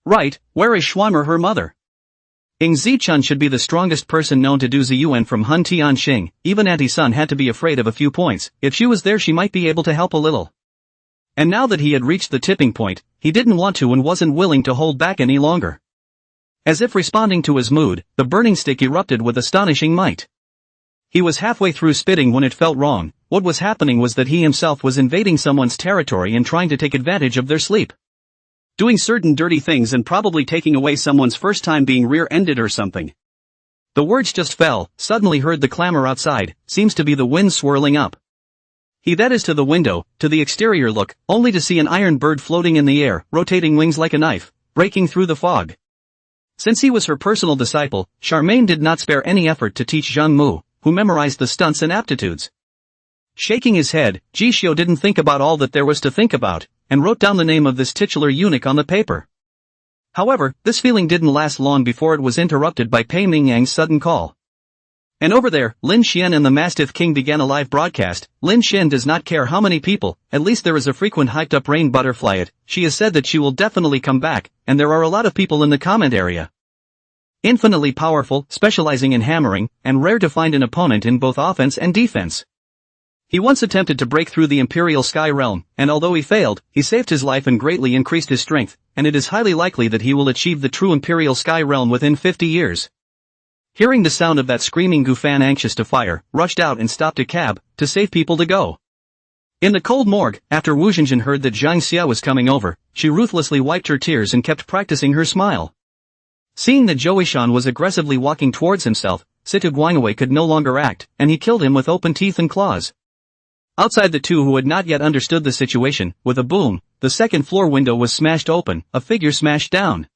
Right, where is Schweimer, her mother? Ing Zichun should be the strongest person known to do Ziyuan from Han Tianxiong. Even Auntie Sun had to be afraid of a few points. If she was there she might be able to help a little. And now that he had reached the tipping point, he didn't want to and wasn't willing to hold back any longer. As if responding to his mood, the burning stick erupted with astonishing might. He was halfway through spitting when it felt wrong. What was happening was that he himself was invading someone's territory and trying to take advantage of their sleep. Doing certain dirty things and probably taking away someone's first time being rear-ended or something. The words just fell, suddenly heard the clamor outside, seems to be the wind swirling up. He that is to the window, to the exterior look, only to see an iron bird floating in the air, rotating wings like a knife, breaking through the fog. Since he was her personal disciple, Charmaine did not spare any effort to teach Zhang Mu, who memorized the stunts and aptitudes. Shaking his head, Jishio didn't think about all that there was to think about, and wrote down the name of this titular eunuch on the paper. However, this feeling didn't last long before it was interrupted by Pei Mingyang's sudden call. And over there, Lin Xian and the Mastiff King began a live broadcast. Lin Xian does not care how many people, at least there is a frequent hyped-up rain butterfly it. She has said that she will definitely come back, and there are a lot of people in the comment area. Infinitely powerful, specializing in hammering, and rare to find an opponent in both offense and defense. He once attempted to break through the Imperial Sky Realm, and although he failed, he saved his life and greatly increased his strength, and it is highly likely that he will achieve the true Imperial Sky Realm within 50 years. Hearing the sound of that screaming Gufan anxious to fire, rushed out and stopped a cab, to save people to go. In the cold morgue, after Wu Zhenjin heard that Zhang Xia was coming over, she ruthlessly wiped her tears and kept practicing her smile. Seeing that Zhou Yishan was aggressively walking towards himself, Situ Guangwei could no longer act, and he killed him with open teeth and claws. Outside the two who had not yet understood the situation, with a boom, the second-floor window was smashed open, a figure smashed down.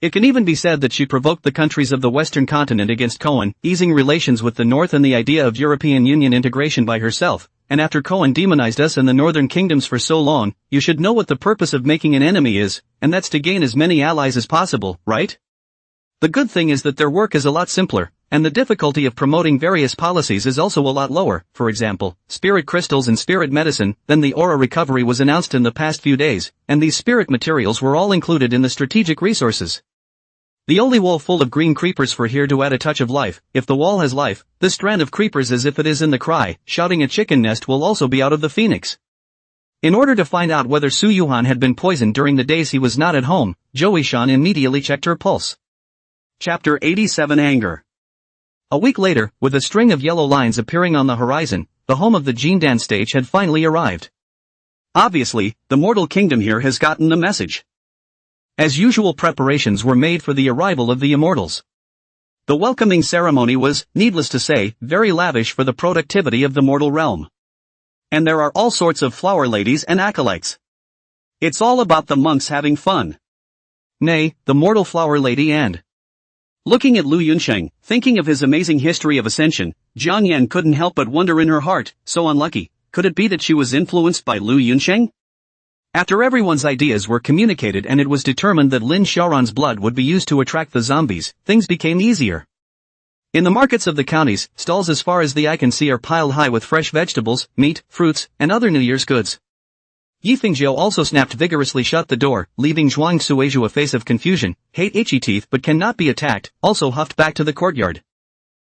It can even be said that she provoked the countries of the Western continent against Cohen, easing relations with the North and the idea of European Union integration by herself, and after Cohen demonized us and the Northern kingdoms for so long, you should know what the purpose of making an enemy is, and that's to gain as many allies as possible, right? The good thing is that their work is a lot simpler, and the difficulty of promoting various policies is also a lot lower. For example, spirit crystals and spirit medicine. Then the aura recovery was announced in the past few days, and these spirit materials were all included in the strategic resources. The only wall full of green creepers for here to add a touch of life. If the wall has life, this strand of creepers as if it is in the cry, shouting a chicken nest will also be out of the phoenix. In order to find out whether Su Yuhan had been poisoned during the days he was not at home, Zhou Yishan immediately checked her pulse. Chapter 87 Anger. A week later, with a string of yellow lines appearing on the horizon, the home of the Jindan stage had finally arrived. Obviously, the mortal kingdom here has gotten the message. As usual, preparations were made for the arrival of the immortals. The welcoming ceremony was, needless to say, very lavish for the productivity of the mortal realm. And there are all sorts of flower ladies and acolytes. It's all about the monks having fun. Nay, the mortal flower lady and looking at Lu Yunsheng, thinking of his amazing history of ascension, Jiang Yan couldn't help but wonder in her heart, so unlucky, could it be that she was influenced by Lu Yunsheng? After everyone's ideas were communicated and it was determined that Lin Xiaoran's blood would be used to attract the zombies, things became easier. In the markets of the counties, stalls as far as the eye can see are piled high with fresh vegetables, meat, fruits, and other New Year's goods. Yi Fengjiu also snapped vigorously shut the door, leaving Zhuang Suizhu a face of confusion, hate itchy teeth but cannot be attacked, also huffed back to the courtyard.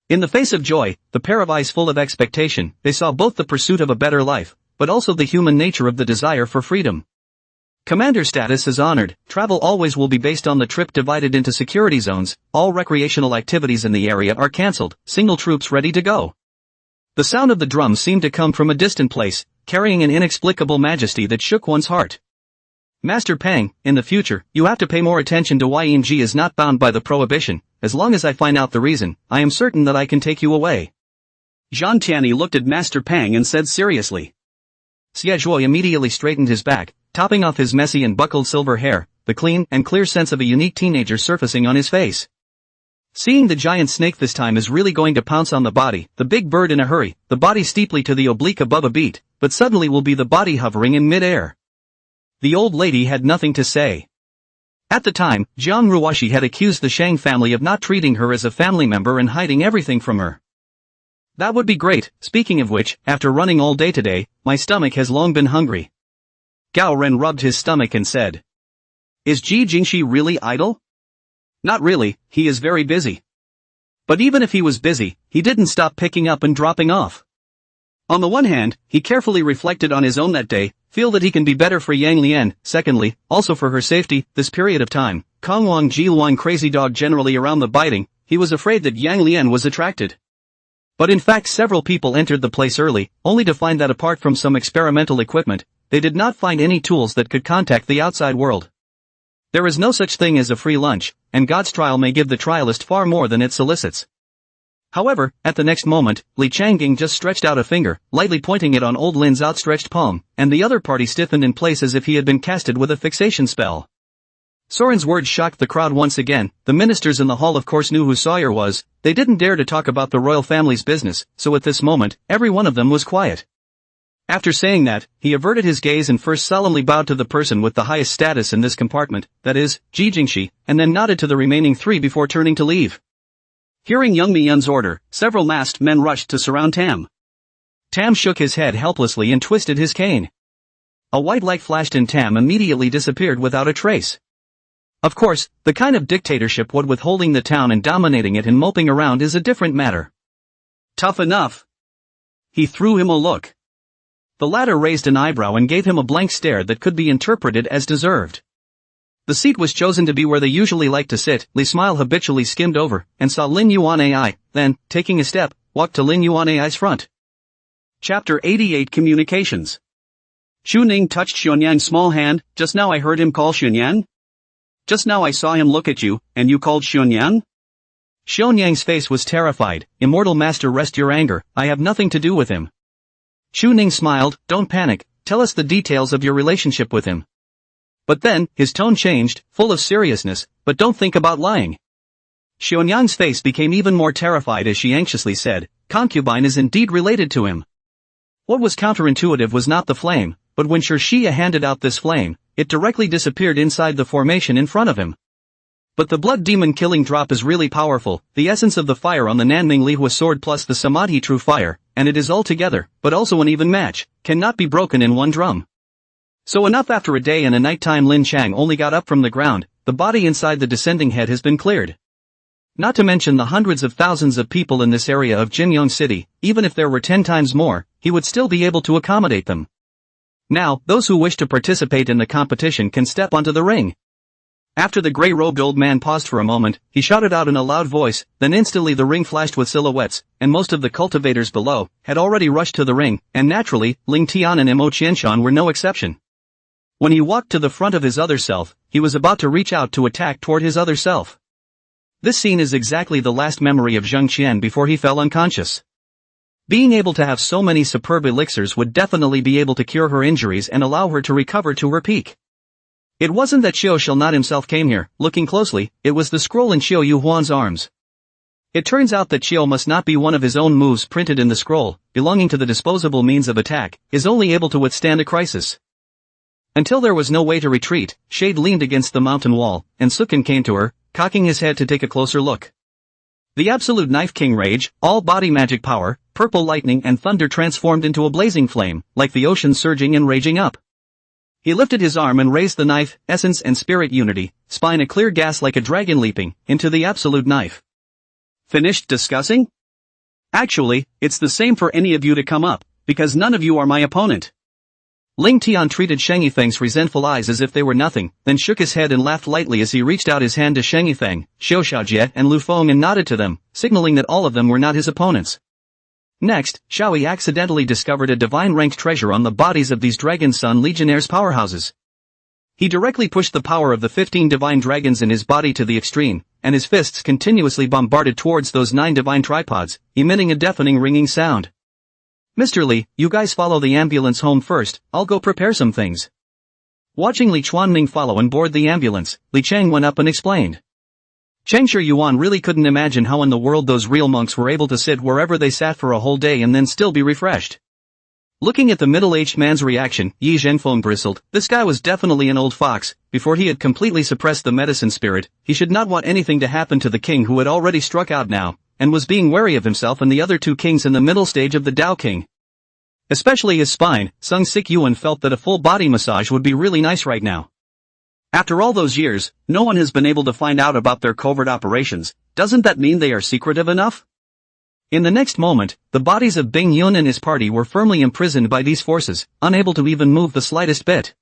In the face of joy, the pair of eyes full of expectation, they saw both the pursuit of a better life, but also the human nature of the desire for freedom. Commander status is honored, travel always will be based on the trip divided into security zones, all recreational activities in the area are cancelled, single troops ready to go. The sound of the drums seemed to come from a distant place, carrying an inexplicable majesty that shook one's heart. Master Pang, in the future, you have to pay more attention to why Ying is not bound by the prohibition. As long as I find out the reason, I am certain that I can take you away. Zhan Tianyi looked at Master Pang and said seriously. Xie Zhuo immediately straightened his back, topping off his messy and buckled silver hair, the clean and clear sense of a unique teenager surfacing on his face. Seeing the giant snake this time is really going to pounce on the body, the big bird in a hurry, the body steeply to the oblique above a beat, but suddenly will be the body hovering in mid-air. The old lady had nothing to say. At the time, Jiang Ruoshi had accused the Shang family of not treating her as a family member and hiding everything from her. That would be great. Speaking of which, after running all day today, my stomach has long been hungry. Gao Ren rubbed his stomach and said, Is Ji Jingxi really idle? Not really, he is very busy. But even if he was busy, he didn't stop picking up and dropping off. On the one hand, he carefully reflected on his own that day, feel that he can be better for Yang Lian, secondly, also for her safety, this period of time, Kong Wang Ji Luan crazy dog generally around the biting, he was afraid that Yang Lian was attracted. But in fact several people entered the place early, only to find that apart from some experimental equipment, they did not find any tools that could contact the outside world. There is no such thing as a free lunch, and God's trial may give the trialist far more than it solicits. However, at the next moment, Li Changging just stretched out a finger, lightly pointing it on old Lin's outstretched palm, and the other party stiffened in place as if he had been casted with a fixation spell. Soren's words shocked the crowd once again. The ministers in the hall of course knew who Sawyer was. They didn't dare to talk about the royal family's business, so at this moment, every one of them was quiet. After saying that, he averted his gaze and first solemnly bowed to the person with the highest status in this compartment, that is, Ji Jingxi, and then nodded to the remaining three before turning to leave. Hearing Young Mi-yun's order, several masked men rushed to surround Tam. Tam shook his head helplessly and twisted his cane. A white light flashed and Tam immediately disappeared without a trace. Of course, the kind of dictatorship what with holding the town and dominating it and moping around is a different matter. Tough enough. He threw him a look. The latter raised an eyebrow and gave him a blank stare that could be interpreted as deserved. The seat was chosen to be where they usually like to sit. Li's smile habitually skimmed over, and saw Lin Yuan Ai, then, taking a step, walked to Lin Yuan Ai's front. Chapter 88 Communications. Xu Ning touched Xuanyang's small hand. Just now I heard him call Xuanyang? Just now I saw him look at you, and you called Xuanyang? Xuanyang's face was terrified. Immortal Master, rest your anger, I have nothing to do with him. Xu Ning smiled. Don't panic, tell us the details of your relationship with him. But then, his tone changed, full of seriousness, but don't think about lying. Xuanyang's face became even more terrified as she anxiously said, concubine is indeed related to him. What was counterintuitive was not the flame, but when Shirshia handed out this flame, it directly disappeared inside the formation in front of him. But the blood demon killing drop is really powerful, the essence of the fire on the Nanming Lihua sword plus the Samadhi true fire, and it is all together, but also an even match, cannot be broken in one drum. So enough. After a day and a night time Lin Chang only got up from the ground, the body inside the descending head has been cleared. Not to mention the hundreds of thousands of people in this area of Jinyong City, even if there were 10 times more, he would still be able to accommodate them. Now, those who wish to participate in the competition can step onto the ring. After the gray-robed old man paused for a moment, he shouted out in a loud voice, then instantly the ring flashed with silhouettes, and most of the cultivators below had already rushed to the ring, and naturally, Ling Tian and Mo Qianshan were no exception. When he walked to the front of his other self, he was about to reach out to attack toward his other self. This scene is exactly the last memory of Zheng Qian before he fell unconscious. Being able to have so many superb elixirs would definitely be able to cure her injuries and allow her to recover to her peak. It wasn't that Xiao Shall not himself came here. Looking closely, it was the scroll in Xiao Yu Huan's arms. It turns out that Xiao must not be one of his own moves printed in the scroll, belonging to the disposable means of attack, is only able to withstand a crisis. Until there was no way to retreat, Shade leaned against the mountain wall, and Sukin came to her, cocking his head to take a closer look. The absolute knife king rage, all body magic power, purple lightning and thunder transformed into a blazing flame, like the ocean surging and raging up. He lifted his arm and raised the knife, essence and spirit unity, spine a clear gas like a dragon leaping, into the absolute knife. Finished discussing? Actually, it's the same for any of you to come up, because none of you are my opponent. Ling Tian treated Sheng Yifeng's resentful eyes as if they were nothing, then shook his head and laughed lightly as he reached out his hand to Sheng Yifeng, Xiao Xiaojie and Lu Feng and nodded to them, signaling that all of them were not his opponents. Next, Xiaoyi accidentally discovered a divine-ranked treasure on the bodies of these Dragon Sun Legionnaires' powerhouses. He directly pushed the power of the 15 divine dragons in his body to the extreme, and his fists continuously bombarded towards those 9 divine tripods, emitting a deafening ringing sound. Mr. Li, you guys follow the ambulance home first, I'll go prepare some things. Watching Li Chuanming follow and board the ambulance, Li Cheng went up and explained. Chengshi Yuan really couldn't imagine how in the world those real monks were able to sit wherever they sat for a whole day and then still be refreshed. Looking at the middle-aged man's reaction, Yi Zhenfeng bristled. This guy was definitely an old fox. Before he had completely suppressed the medicine spirit, he should not want anything to happen to the king who had already struck out now, and was being wary of himself and the other 2 kings in the middle stage of the Tao King. Especially his spine, Sung Sik Yuan felt that a full body massage would be really nice right now. After all those years, no one has been able to find out about their covert operations. Doesn't that mean they are secretive enough? In the next moment, the bodies of Bing Yun and his party were firmly imprisoned by these forces, unable to even move the slightest bit.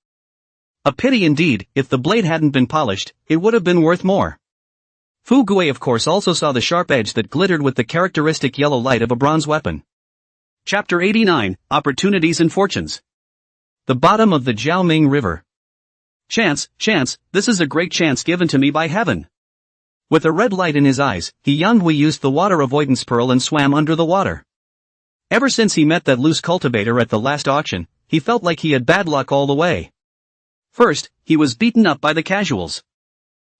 A pity indeed. If the blade hadn't been polished, it would have been worth more. Fu Gui of course also saw the sharp edge that glittered with the characteristic yellow light of a bronze weapon. Chapter 89, Opportunities and Fortunes. The bottom of the Jiaoming River. Chance, this is a great chance given to me by heaven. With a red light in his eyes, Yanghui used the water avoidance pearl and swam under the water. Ever since he met that loose cultivator at the last auction, he felt like he had bad luck all the way. First, he was beaten up by the casuals.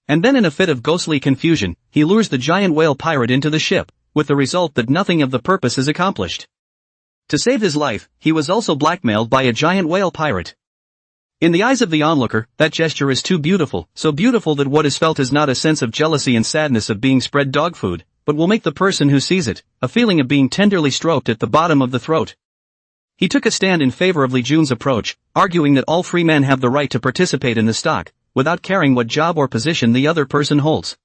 And then in a fit of ghostly confusion, he lures the giant whale pirate into the ship, with the result that nothing of the purpose is accomplished. To save his life, he was also blackmailed by a giant whale pirate. In the eyes of the onlooker, that gesture is too beautiful, so beautiful that what is felt is not a sense of jealousy and sadness of being spread dog food, but will make the person who sees it, a feeling of being tenderly stroked at the bottom of the throat. He took a stand in favor of Li Jun's approach, arguing that all free men have the right to participate in the stock, without caring what job or position the other person holds.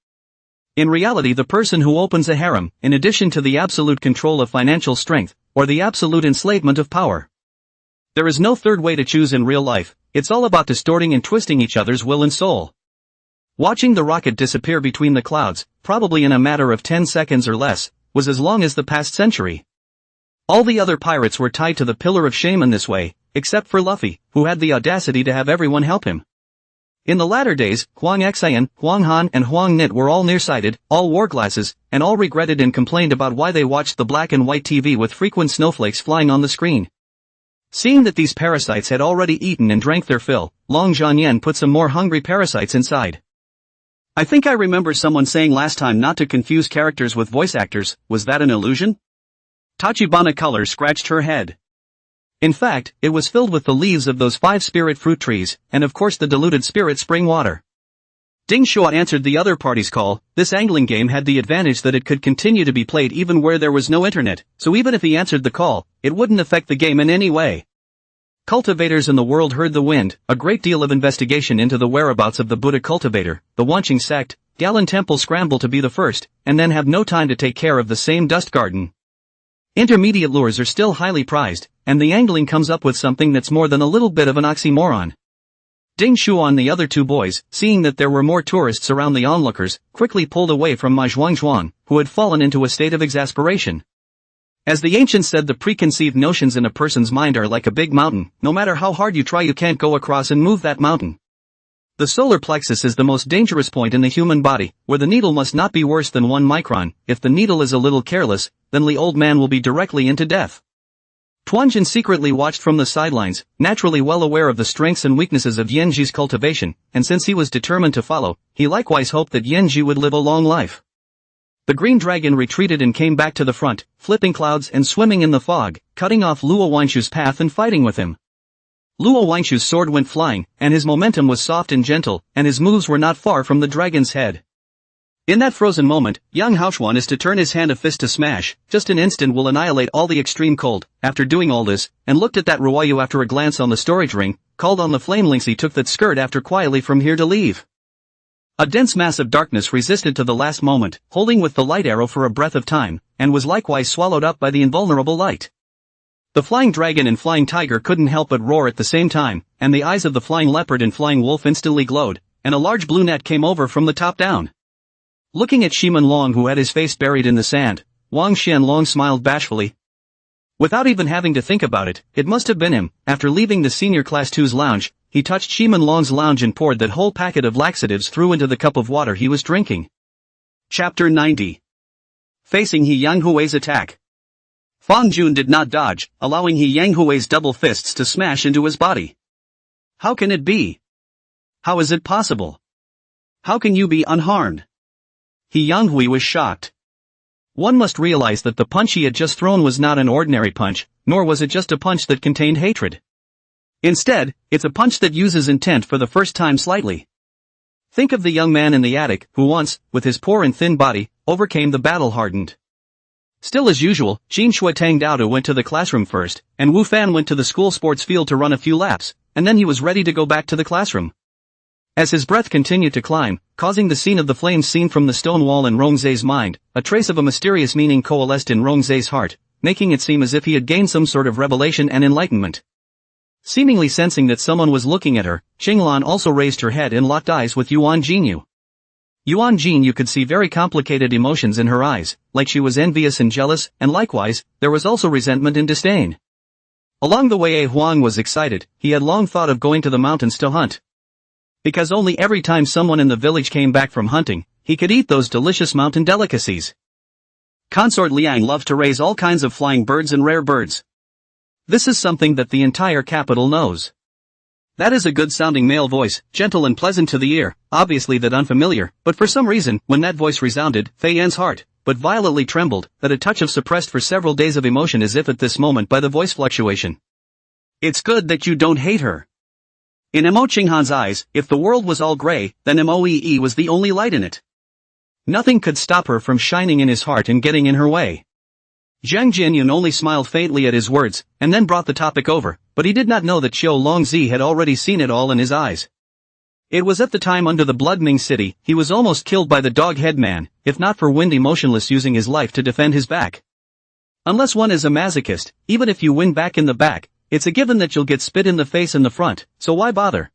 In reality, the person who opens a harem, in addition to the absolute control of financial strength, or the absolute enslavement of power. There is no third way to choose in real life, it's all about distorting and twisting each other's will and soul. Watching the rocket disappear between the clouds, probably in a matter of 10 seconds or less, was as long as the past century. All the other pirates were tied to the pillar of shame in this way, except for Luffy, who had the audacity to have everyone help him. In the latter days, Huang Xian, Huang Han and Huang Nit were all nearsighted, all wore glasses, and all regretted and complained about why they watched the black and white TV with frequent snowflakes flying on the screen. Seeing that these parasites had already eaten and drank their fill, Long Zhanyan put some more hungry parasites inside. I think I remember someone saying last time not to confuse characters with voice actors. Was that an illusion? Tachibana Color scratched her head. In fact, it was filled with the leaves of those 5 spirit fruit trees, and of course the diluted spirit spring water. Ding Shuo answered the other party's call. This angling game had the advantage that it could continue to be played even where there was no internet, so even if he answered the call, it wouldn't affect the game in any way. Cultivators in the world heard the wind. A great deal of investigation into the whereabouts of the Buddha cultivator, the Wanqing sect, Galan Temple scramble to be the first, and then have no time to take care of the same dust garden. Intermediate lures are still highly prized, and the angling comes up with something that's more than a little bit of an oxymoron. Ding Shuo and the other 2 boys, seeing that there were more tourists around the onlookers, quickly pulled away from Ma Zhuangzhuang, who had fallen into a state of exasperation. As the ancients said, the preconceived notions in a person's mind are like a big mountain. No matter how hard you try, you can't go across and move that mountain. The solar plexus is the most dangerous point in the human body, where the needle must not be worse than 1 micron. If the needle is a little careless, then the old man will be directly into death. Tuanjin secretly watched from the sidelines, naturally well aware of the strengths and weaknesses of Yanji's cultivation, and since he was determined to follow, he likewise hoped that Yanji would live a long life. The green dragon retreated and came back to the front, flipping clouds and swimming in the fog, cutting off Luo Wanshu's path and fighting with him. Luo Wanshu's sword went flying, and his momentum was soft and gentle, and his moves were not far from the dragon's head. In that frozen moment, Yang Haoshuan is to turn his hand a fist to smash. Just an instant will annihilate all the extreme cold. After doing all this, and looked at that Ruoyu after a glance on the storage ring, called on the flamelings he took that skirt after quietly from here to leave. A dense mass of darkness resisted to the last moment, holding with the light arrow for a breath of time, and was likewise swallowed up by the invulnerable light. The flying dragon and flying tiger couldn't help but roar at the same time, and the eyes of the flying leopard and flying wolf instantly glowed, and a large blue net came over from the top down. Looking at Shiman Long, who had his face buried in the sand, Wang Xianlong smiled bashfully. Without even having to think about it, it must have been him. After leaving the senior class 2's lounge, he touched Shiman Long's lounge and poured that whole packet of laxatives through into the cup of water he was drinking. Chapter 90. Facing He Yanghui's attack. Fang Jun did not dodge, allowing He Yanghui's double fists to smash into his body. How can it be? How is it possible? How can you be unharmed? He Yanghui was shocked. One must realize that the punch he had just thrown was not an ordinary punch, nor was it just a punch that contained hatred. Instead, it's a punch that uses intent for the first time slightly. Think of the young man in the attic, who once, with his poor and thin body, overcame the battle-hardened. Still as usual, Jin Shuatang Daoda went to the classroom first, and Wu Fan went to the school sports field to run a few laps, and then he was ready to go back to the classroom. As his breath continued to climb, causing the scene of the flames seen from the stone wall in Rongzhe's mind, a trace of a mysterious meaning coalesced in Rongzhe's heart, making it seem as if he had gained some sort of revelation and enlightenment. Seemingly sensing that someone was looking at her, Qinglan also raised her head and locked eyes with Yuan Jinyu. Yuan Jinyu could see very complicated emotions in her eyes, like she was envious and jealous, and likewise, there was also resentment and disdain. Along the way Huang was excited, he had long thought of going to the mountains to hunt. Because only every time someone in the village came back from hunting, he could eat those delicious mountain delicacies. Consort Liang loved to raise all kinds of flying birds and rare birds. This is something that the entire capital knows. That is a good-sounding male voice, gentle and pleasant to the ear, obviously that unfamiliar, but for some reason, when that voice resounded, Fei Yan's heart, but violently trembled, that a touch of suppressed for several days of emotion as if at this moment by the voice fluctuation. It's good that you don't hate her. In Mo Qinghan's eyes, if the world was all gray, then Moee was the only light in it. Nothing could stop her from shining in his heart and getting in her way. Zhang Jianyun only smiled faintly at his words, and then brought the topic over, but he did not know that Qiu Longzi had already seen it all in his eyes. It was at the time under the Blood Ming city, he was almost killed by the dog-head man, if not for Windy motionless using his life to defend his back. Unless one is a masochist, even if you win back in the back, it's a given that you'll get spit in the face in the front, so why bother?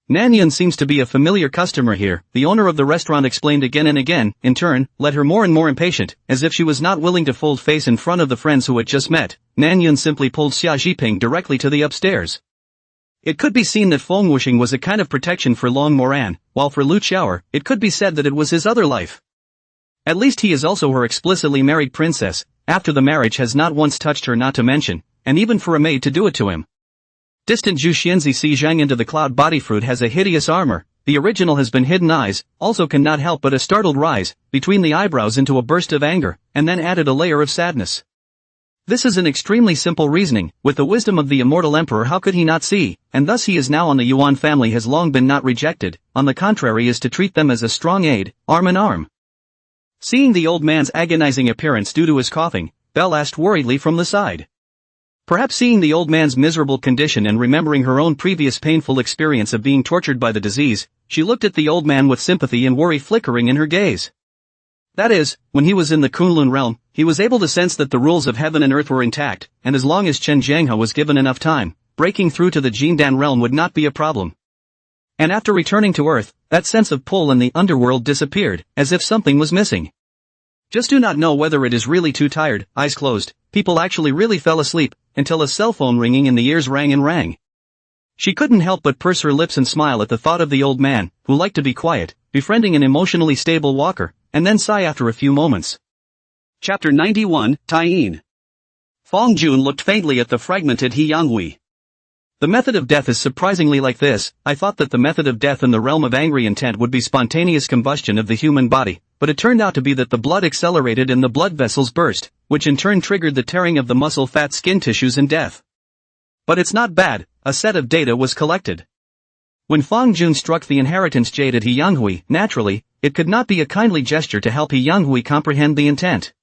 Nanyun seems to be a familiar customer here, the owner of the restaurant explained again and again, in turn, led her more and more impatient, as if she was not willing to fold face in front of the friends who had just met. Nanyun simply pulled Xia Zhiping directly to the upstairs. It could be seen that Feng Wuxing was a kind of protection for Long Moran, while for Lu Qiaoer, it could be said that it was his other life. At least he is also her explicitly married princess, after the marriage has not once touched her not to mention, and even for a maid to do it to him. Distant Zhu Xianzi Si Zhang into the cloud body fruit has a hideous armor, the original has been hidden eyes, also cannot help but a startled rise, between the eyebrows into a burst of anger, and then added a layer of sadness. This is an extremely simple reasoning, with the wisdom of the immortal emperor how could he not see, and thus he is now on the Yuan family has long been not rejected, on the contrary is to treat them as a strong aid, arm in arm. Seeing the old man's agonizing appearance due to his coughing, Belle asked worriedly from the side. Perhaps seeing the old man's miserable condition and remembering her own previous painful experience of being tortured by the disease, she looked at the old man with sympathy and worry flickering in her gaze. That is, when he was in the Kunlun realm, he was able to sense that the rules of heaven and earth were intact, and as long as Chen Jianghe was given enough time, breaking through to the Jindan realm would not be a problem. And after returning to earth, that sense of pull in the underworld disappeared, as if something was missing. Just do not know whether it is really too tired, eyes closed, people actually really fell asleep, until a cell phone ringing in the ears rang and rang. She couldn't help but purse her lips and smile at the thought of the old man, who liked to be quiet, befriending an emotionally stable walker, and then sigh after a few moments. Chapter 91, Taiyin. Fong Jun looked faintly at the fragmented He Yanghui. The method of death is surprisingly like this. I thought that the method of death in the realm of angry intent would be spontaneous combustion of the human body, but it turned out to be that the blood accelerated and the blood vessels burst, which in turn triggered the tearing of the muscle fat skin tissues and death. But it's not bad, a set of data was collected. When Fong Jun struck the inheritance jade at He Yanghui, naturally, it could not be a kindly gesture to help He Yanghui comprehend the intent.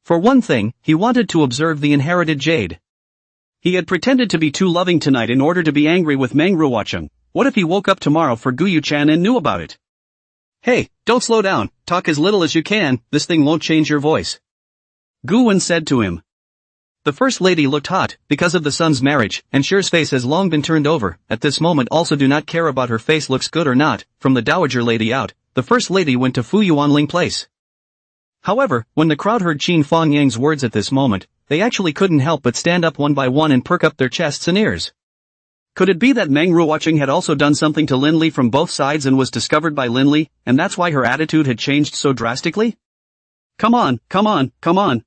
For one thing, he wanted to observe the inherited jade. He had pretended to be too loving tonight in order to be angry with Meng Ruocheng. What if he woke up tomorrow for Guyu Chan and knew about it? Hey, don't slow down, talk as little as you can, this thing won't change your voice. Gu Wen said to him. The first lady looked hot, because of the son's marriage, and Shi's face has long been turned over, at this moment also do not care about her face looks good or not, from the dowager lady out, the first lady went to Fu Yuanling place. However, when the crowd heard Qin Fong Yang's words at this moment, they actually couldn't help but stand up one by one and perk up their chests and ears. Could it be that Meng Ruocheng had also done something to Lin Li from both sides and was discovered by Lin Li, and that's why her attitude had changed so drastically? Come on, come on, come on.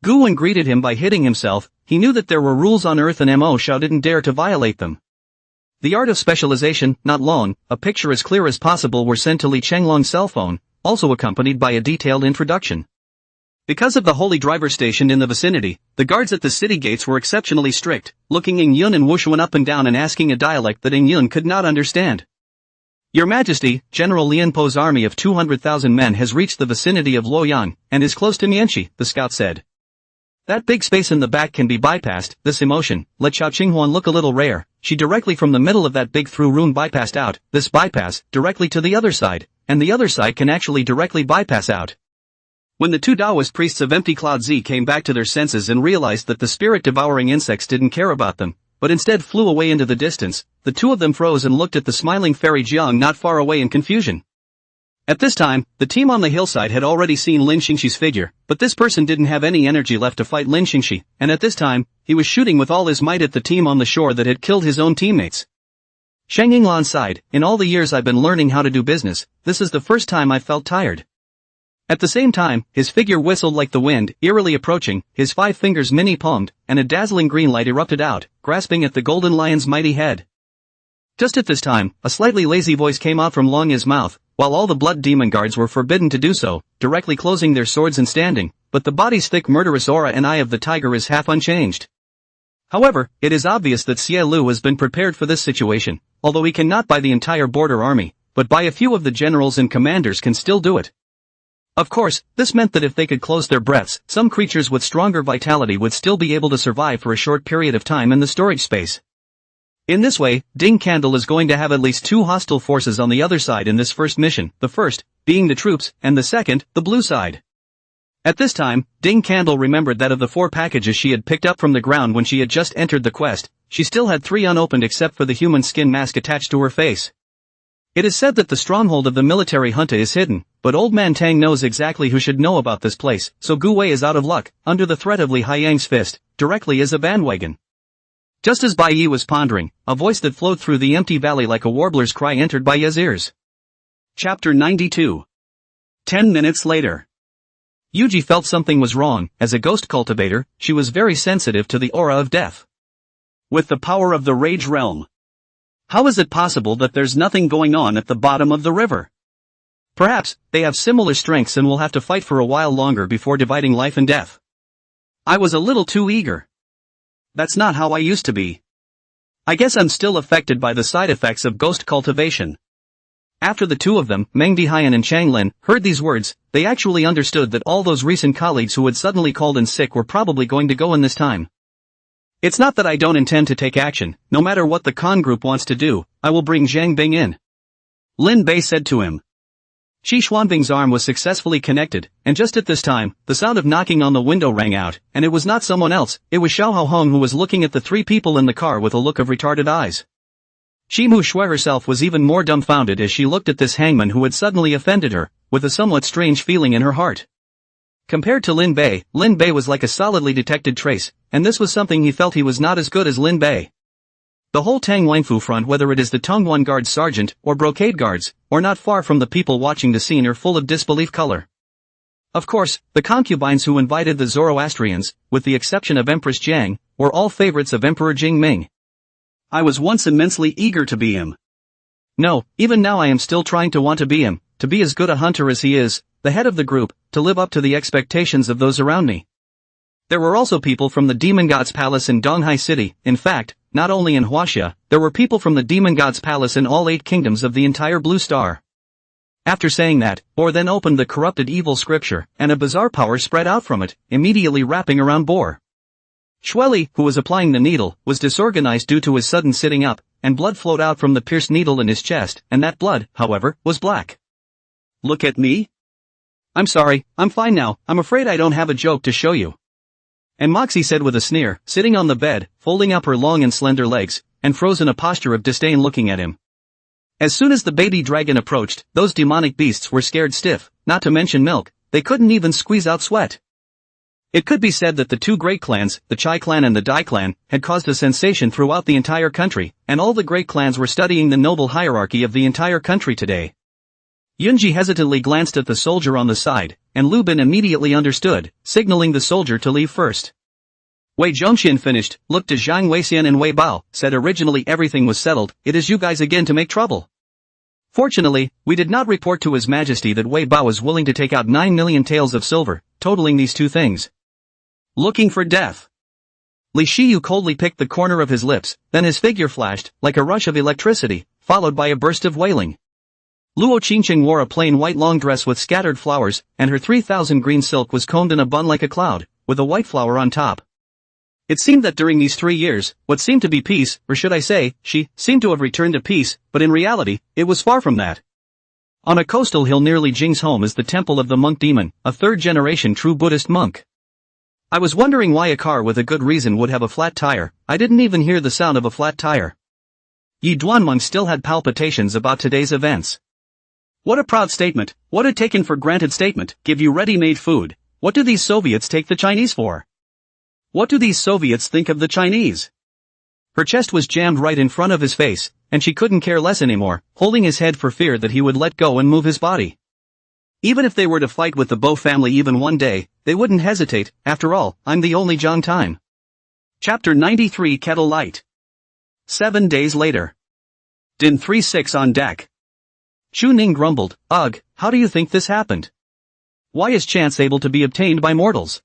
Gu Wen greeted him by hitting himself. He knew that there were rules on earth and Mo Shao didn't dare to violate them. The art of specialization, not long, a picture as clear as possible were sent to Li Chenglong's cell phone, also accompanied by a detailed introduction. Because of the holy driver stationed in the vicinity, the guards at the city gates were exceptionally strict, looking Ing Yun and Wushuan up and down and asking a dialect that Ing Yun could not understand. Your Majesty, General Lian Po's army of 200,000 men has reached the vicinity of Luoyang, and is close to Mianxi, the scout said. That big space in the back can be bypassed, this emotion, let Xiao Qinghuan look a little rare, she directly from the middle of that big through room bypassed out, this bypass, directly to the other side, and the other side can actually directly bypass out. When the two Taoist priests of Empty Cloud Z came back to their senses and realized that the spirit-devouring insects didn't care about them, but instead flew away into the distance, the two of them froze and looked at the smiling fairy Jiang not far away in confusion. At this time, the team on the hillside had already seen Lin Xingxi's figure, but this person didn't have any energy left to fight Lin Xingxi, and at this time, he was shooting with all his might at the team on the shore that had killed his own teammates. Shang Yinglan sighed, in all the years I've been learning how to do business, this is the first time I've felt tired. At the same time, his figure whistled like the wind, eerily approaching, his 5 fingers mini-palmed, and a dazzling green light erupted out, grasping at the golden lion's mighty head. Just at this time, a slightly lazy voice came out from Long Yi's mouth, while all the blood demon guards were forbidden to do so, directly closing their swords and standing, but the body's thick murderous aura and eye of the tiger is half unchanged. However, it is obvious that Xie Lu has been prepared for this situation, although he cannot buy the entire border army, but by a few of the generals and commanders can still do it. Of course, this meant that if they could close their breaths, some creatures with stronger vitality would still be able to survive for a short period of time in the storage space. In this way, Ding Candle is going to have at least 2 hostile forces on the other side in this first mission, the first, being the troops, and the second, the blue side. At this time, Ding Candle remembered that of the 4 packages she had picked up from the ground when she had just entered the quest, she still had 3 unopened except for the human skin mask attached to her face. It is said that the stronghold of the military junta is hidden, but Old Man Tang knows exactly who should know about this place, so Gu Wei is out of luck, under the threat of Li Haiyang's fist, directly as a bandwagon. Just as Bai Yi was pondering, a voice that flowed through the empty valley like a warbler's cry entered Bai Yi's ears. Chapter 92. 10 minutes later. Yuji felt something was wrong. As a ghost cultivator, she was very sensitive to the aura of death. With the power of the Rage Realm, how is it possible that there's nothing going on at the bottom of the river? Perhaps, they have similar strengths and will have to fight for a while longer before dividing life and death. I was a little too eager. That's not how I used to be. I guess I'm still affected by the side effects of ghost cultivation. After the two of them, Meng Dihaiyan and Chang Lin, heard these words, they actually understood that all those recent colleagues who had suddenly called in sick were probably going to go in this time. It's not that I don't intend to take action, no matter what the Khan group wants to do, I will bring Zhang Bing in. Lin Bei said to him. Shi Xuanbing's arm was successfully connected, and just at this time, the sound of knocking on the window rang out, and it was not someone else, it was Xiao Haohong who was looking at the 3 people in the car with a look of retarded eyes. Shi Mu Shui herself was even more dumbfounded as she looked at this hangman who had suddenly offended her, with a somewhat strange feeling in her heart. Compared to Lin Bei was like a solidly detected trace, and this was something he felt he was not as good as Lin Bei. The whole Tang Wangfu front, whether it is the Tongguan Guards sergeant, or brocade guards, or not far from the people watching the scene are full of disbelief color. Of course, the concubines who invited the Zoroastrians, with the exception of Empress Jiang, were all favorites of Emperor Jingming. I was once immensely eager to be him. No, even now I am still trying to want to be him, to be as good a hunter as he is, the head of the group, to live up to the expectations of those around me. There were also people from the Demon God's Palace in Donghai City, in fact, not only in Huaxia, there were people from the Demon God's Palace in all 8 kingdoms of the entire Blue Star. After saying that, Bor then opened the corrupted evil scripture, and a bizarre power spread out from it, immediately wrapping around Bor. Shueli, who was applying the needle, was disorganized due to his sudden sitting up, and blood flowed out from the pierced needle in his chest, and that blood, however, was black. Look at me? I'm sorry, I'm fine now, I'm afraid I don't have a joke to show you. And Moxie said with a sneer, sitting on the bed, folding up her long and slender legs, and froze in a posture of disdain looking at him. As soon as the baby dragon approached, those demonic beasts were scared stiff, not to mention milk, they couldn't even squeeze out sweat. It could be said that the 2 great clans, the Chai clan and the Dai clan, had caused a sensation throughout the entire country, and all the great clans were studying the noble hierarchy of the entire country today. Yunji hesitantly glanced at the soldier on the side, and Lu Bin immediately understood, signaling the soldier to leave first. Wei Zhongxian finished, looked at Zhang Weixian and Wei Bao, said originally everything was settled, it is you guys again to make trouble. Fortunately, we did not report to His Majesty that Wei Bao was willing to take out 9 million taels of silver, totaling these 2 things. Looking for death. Li Shiyu coldly picked the corner of his lips, then his figure flashed, like a rush of electricity, followed by a burst of wailing. Luo Qingqing wore a plain white long dress with scattered flowers, and her 3,000 green silk was combed in a bun like a cloud, with a white flower on top. It seemed that during these 3 years, what seemed to be peace, or should I say, she, seemed to have returned to peace, but in reality, it was far from that. On a coastal hill near Jing's home is the temple of the monk demon, a third-generation true Buddhist monk. I was wondering why a car with a good reason would have a flat tire. I didn't even hear the sound of a flat tire. Yi Duanmeng still had palpitations about today's events. What a proud statement, what a taken for granted statement, give you ready-made food. What do these Soviets take the Chinese for? What do these Soviets think of the Chinese? Her chest was jammed right in front of his face, and she couldn't care less anymore, holding his head for fear that he would let go and move his body. Even if they were to fight with the Bo family even one day, they wouldn't hesitate. After all, I'm the only Zhang Time. Chapter 93 Kettle Light. 7 days later. Din 36 on deck. Chu Ning grumbled, "Ugh, how do you think this happened? Why is chance able to be obtained by mortals?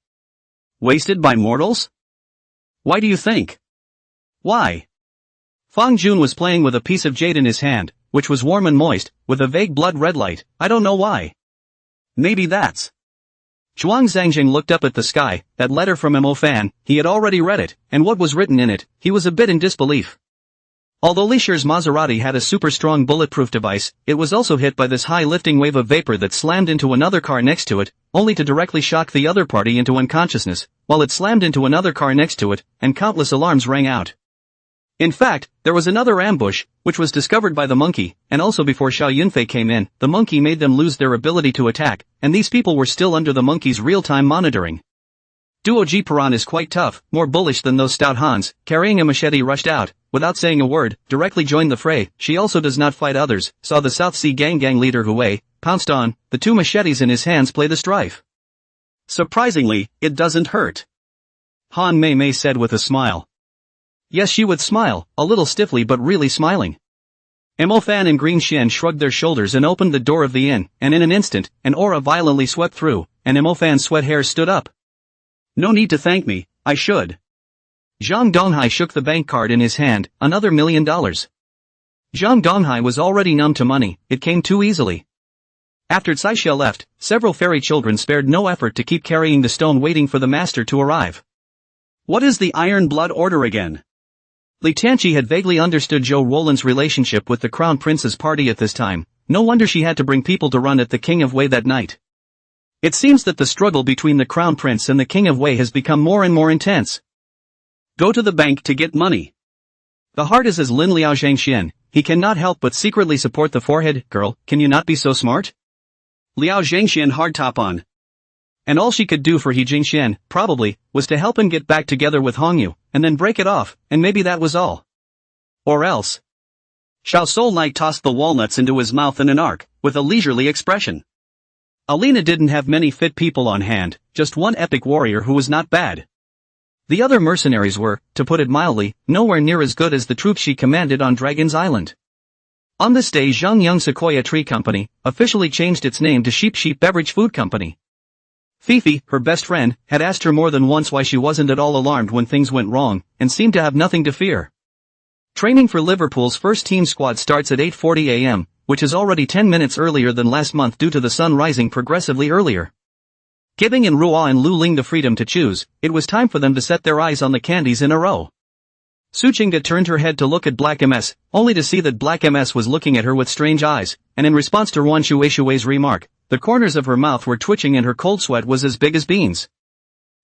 Wasted by mortals? Why do you think? Why?" Fang Jun was playing with a piece of jade in his hand, which was warm and moist, with a vague blood-red light. "I don't know why. Maybe that's..." Zhuang Zhangjing looked up at the sky. That letter from Mo Fan, he had already read it, and what was written in it, he was a bit in disbelief. Although Leisher's Maserati had a super-strong bulletproof device, it was also hit by this high-lifting wave of vapor that slammed into another car next to it, only to directly shock the other party into unconsciousness, while it slammed into another car next to it, and countless alarms rang out. In fact, there was another ambush, which was discovered by the monkey, and also before Xiao Yunfei came in, the monkey made them lose their ability to attack, and these people were still under the monkey's real-time monitoring. Duo Ji Paran is quite tough, more bullish than those stout Hans. Carrying a machete rushed out, without saying a word, directly joined the fray. She also does not fight others, saw the South Sea gang leader Hu Wei, pounced on, the 2 machetes in his hands play the strife. Surprisingly, it doesn't hurt. Han Mei Mei said with a smile. Yes, she would smile, a little stiffly but really smiling. Mo Fan and Green Shen shrugged their shoulders and opened the door of the inn, and in an instant, an aura violently swept through, and Mo Fan's sweat hairs stood up. No need to thank me, I should. Zhang Donghai shook the bank card in his hand, another $1 million. Zhang Donghai was already numb to money, it came too easily. After Caixia left, several fairy children spared no effort to keep carrying the stone waiting for the master to arrive. What is the Iron Blood Order again? Li Tianqi had vaguely understood Zhou Roland's relationship with the Crown Prince's party at this time, no wonder she had to bring people to run at the King of Wei that night. It seems that the struggle between the Crown Prince and the King of Wei has become more and more intense. Go to the bank to get money. The heart is as Lin Liao Zhangxian, he cannot help but secretly support the forehead. Girl, can you not be so smart? Liao Zhangxian hardtop on. And all she could do for He Jingxian, probably, was to help him get back together with Hongyu, and then break it off, and maybe that was all. Or else. Xiao Soul Knight tossed the walnuts into his mouth in an arc, with a leisurely expression. Alina didn't have many fit people on hand, just one epic warrior who was not bad. The other mercenaries were, to put it mildly, nowhere near as good as the troops she commanded on Dragon's Island. On this day Zhongyang Sequoia Tree Company officially changed its name to Sheep Beverage Food Company. Fifi, her best friend, had asked her more than once why she wasn't at all alarmed when things went wrong, and seemed to have nothing to fear. Training for Liverpool's first team squad starts at 8:40 a.m., which is already 10 minutes earlier than last month due to the sun rising progressively earlier. Giving in Ruo and Lu Ling the freedom to choose, it was time for them to set their eyes on the candies in a row. Su Qingda turned her head to look at Black MS, only to see that Black MS was looking at her with strange eyes, and in response to Ruan Shue's remark, the corners of her mouth were twitching and her cold sweat was as big as beans.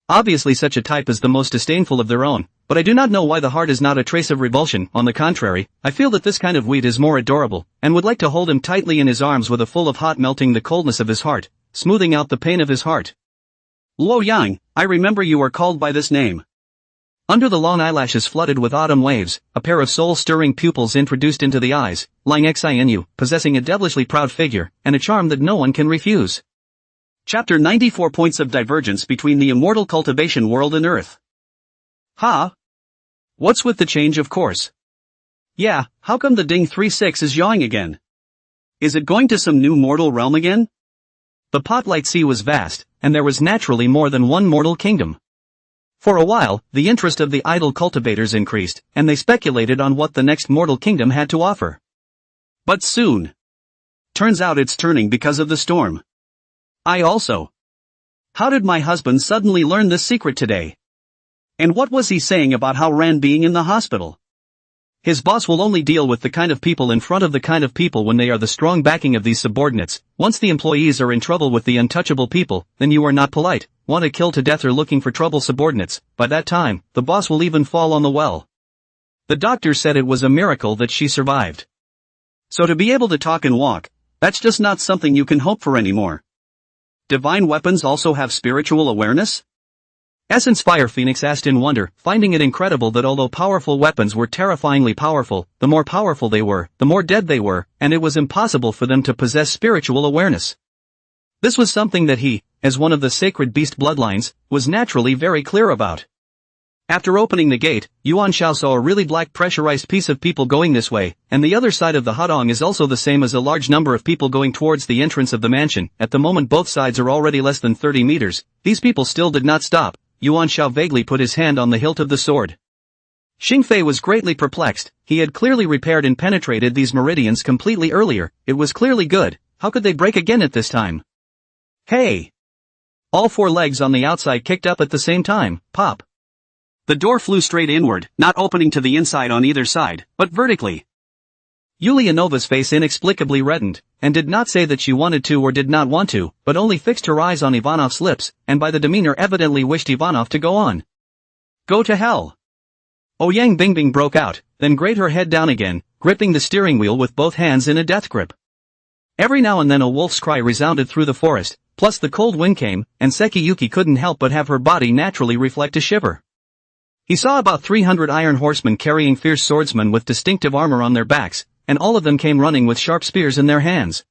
Obviously such a type is the most disdainful of their own, but I do not know why the heart is not a trace of revulsion. On the contrary, I feel that this kind of weed is more adorable, and would like to hold him tightly in his arms with a full of hot melting the coldness of his heart, smoothing out the pain of his heart. Luo Yang, I remember you are called by this name. Under the long eyelashes flooded with autumn waves, a pair of soul-stirring pupils introduced into the eyes, lying Xinu, possessing a devilishly proud figure, and a charm that no one can refuse. Chapter 94 Points of Divergence between the immortal cultivation world and Earth. Ha? What's with the change of course? Yeah, how come the Ding 36 is yawing again? Is it going to some new mortal realm again? The Potlight Sea was vast, and there was naturally more than one mortal kingdom. For a while, the interest of the idle cultivators increased, and they speculated on what the next mortal kingdom had to offer. But soon. Turns out it's turning because of the storm. I also. How did my husband suddenly learn this secret today? And what was he saying about how Ran being in the hospital? His boss will only deal with the kind of people in front of the kind of people when they are the strong backing of these subordinates. Once the employees are in trouble with the untouchable people, then you are not polite, want to kill to death or looking for trouble subordinates. By that time, the boss will even fall on the well. The doctor said it was a miracle that she survived. So to be able to talk and walk, that's just not something you can hope for anymore. Divine weapons also have spiritual awareness? Essence Fire Phoenix asked in wonder, finding it incredible that although powerful weapons were terrifyingly powerful, the more powerful they were, the more dead they were, and it was impossible for them to possess spiritual awareness. This was something that he, as one of the sacred beast bloodlines, was naturally very clear about. After opening the gate, Yuan Shao saw a really black pressurized piece of people going this way, and the other side of the Hadong is also the same as a large number of people going towards the entrance of the mansion. At the moment both sides are already less than 30 meters, these people still did not stop. Yuan Shao vaguely put his hand on the hilt of the sword. Xing Fei was greatly perplexed. He had clearly repaired and penetrated these meridians completely earlier. It was clearly good. How could they break again at this time? Hey! All four legs on the outside kicked up at the same time. Pop! The door flew straight inward, not opening to the inside on either side, but vertically. Yulianova's face inexplicably reddened, and did not say that she wanted to or did not want to, but only fixed her eyes on Ivanov's lips, and by the demeanor evidently wished Ivanov to go on. Go to hell! Ouyang Bingbing broke out, then grayed her head down again, gripping the steering wheel with both hands in a death grip. Every now and then a wolf's cry resounded through the forest, plus the cold wind came, and Sekiyuki couldn't help but have her body naturally reflect a shiver. He saw about 300 iron horsemen carrying fierce swordsmen with distinctive armor on their backs, and all of them came running with sharp spears in their hands.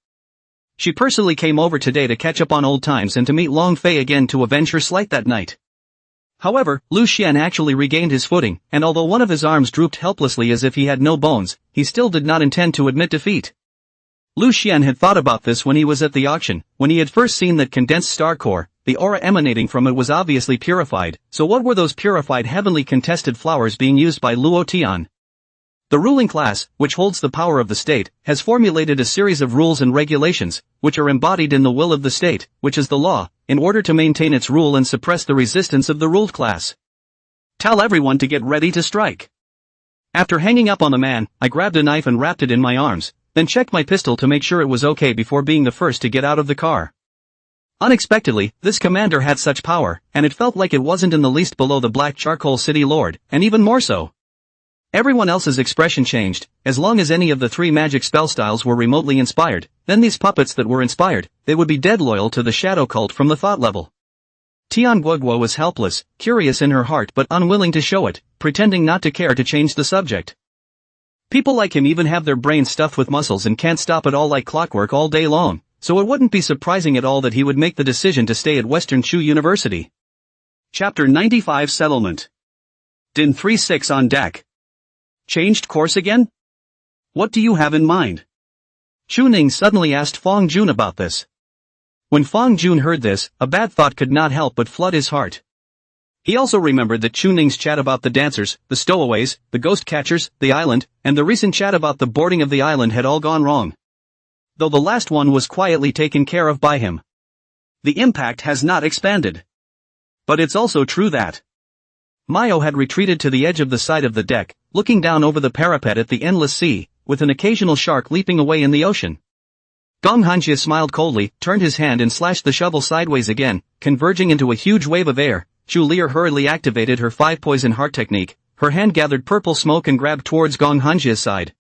She personally came over today to catch up on old times and to meet Long Fei again to avenge her slight that night. However, Lu Xian actually regained his footing, and although one of his arms drooped helplessly as if he had no bones, he still did not intend to admit defeat. Lu Xian had thought about this when he was at the auction, when he had first seen that condensed star core. The aura emanating from it was obviously purified, so what were those purified heavenly contested flowers being used by Luo Tian? The ruling class, which holds the power of the state, has formulated a series of rules and regulations, which are embodied in the will of the state, which is the law, in order to maintain its rule and suppress the resistance of the ruled class. Tell everyone to get ready to strike. After hanging up on the man, I grabbed a knife and wrapped it in my arms, then checked my pistol to make sure it was okay before being the first to get out of the car. Unexpectedly, this commander had such power, and it felt like it wasn't in the least below the Black Charcoal City Lord, and even more so. Everyone else's expression changed. As long as any of the three magic spell styles were remotely inspired, then these puppets that were inspired, they would be dead loyal to the shadow cult from the thought level. Tian Guoguo was helpless, curious in her heart but unwilling to show it, pretending not to care to change the subject. People like him even have their brains stuffed with muscles and can't stop at all like clockwork all day long, so it wouldn't be surprising at all that he would make the decision to stay at Western Shu University. Chapter 95 Settlement. Din 3-6 on deck. Changed course again? What do you have in mind? Chu Ning suddenly asked Fong Jun about this. When Fong Jun heard this, a bad thought could not help but flood his heart. He also remembered that Chu Ning's chat about the dancers, the stowaways, the ghost catchers, the island, and the recent chat about the boarding of the island had all gone wrong. Though the last one was quietly taken care of by him. The impact has not expanded. But it's also true that Mayo had retreated to the edge of the side of the deck, looking down over the parapet at the endless sea, with an occasional shark leaping away in the ocean. Gong Hanjie smiled coldly, turned his hand and slashed the shovel sideways again, converging into a huge wave of air. Chu Lier hurriedly activated her 5-poison heart technique, her hand gathered purple smoke and grabbed towards Gong Hanjie's side.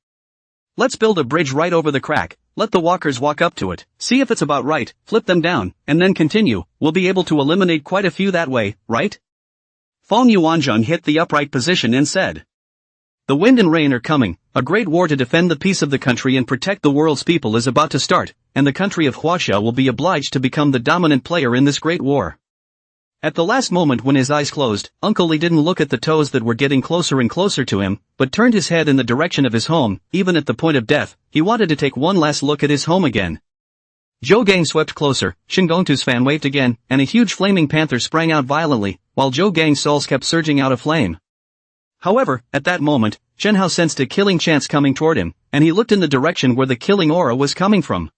Let's build a bridge right over the crack, let the walkers walk up to it, see if it's about right, flip them down, and then continue. We'll be able to eliminate quite a few that way, right? Fong Yuanzheng hit the upright position and said, the wind and rain are coming, a great war to defend the peace of the country and protect the world's people is about to start, and the country of Huaxia will be obliged to become the dominant player in this great war. At the last moment when his eyes closed, Uncle Li didn't look at the toes that were getting closer and closer to him, but turned his head in the direction of his home. Even at the point of death, he wanted to take one last look at his home again. Zhou Gang swept closer, Shingongtu's fan waved again, and a huge flaming panther sprang out violently, while Zhou Gang's souls kept surging out of flame. However, at that moment, Shen Hao sensed a killing chance coming toward him, and he looked in the direction where the killing aura was coming from.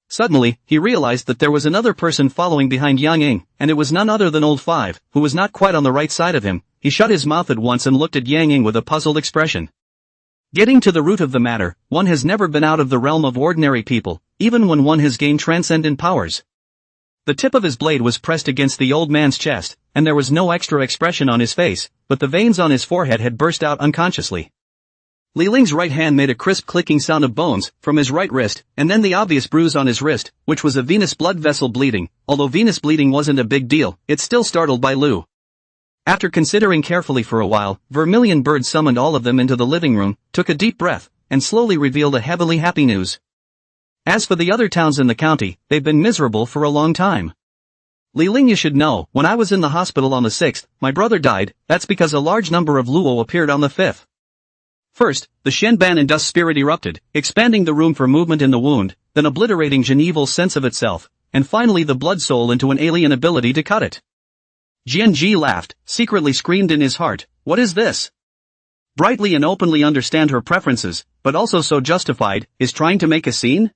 Suddenly, he realized that there was another person following behind Yang Ying, and it was none other than Old Five, who was not quite on the right side of him. He shut his mouth at once and looked at Yang Ying with a puzzled expression. Getting to the root of the matter, one has never been out of the realm of ordinary people, even when one has gained transcendent powers. The tip of his blade was pressed against the old man's chest, and there was no extra expression on his face, but the veins on his forehead had burst out unconsciously. Li Ling's right hand made a crisp clicking sound of bones from his right wrist, and then the obvious bruise on his wrist, which was a venous blood vessel bleeding. Although venous bleeding wasn't a big deal, it still startled Bai Lu. After considering carefully for a while, Vermilion Bird summoned all of them into the living room, took a deep breath, and slowly revealed a heavily happy news. As for the other towns in the county, they've been miserable for a long time. Li Ling, you should know, when I was in the hospital on the 6th, my brother died. That's because a large number of Luo appeared on the 5th. First, the Shenban and Dust Spirit erupted, expanding the room for movement in the wound, then obliterating Genevil's sense of itself, and finally the blood soul into an alien ability to cut it. Jianji laughed, secretly screamed in his heart, "What is this?" Brightly and openly understand her preferences, but also so justified, is trying to make a scene?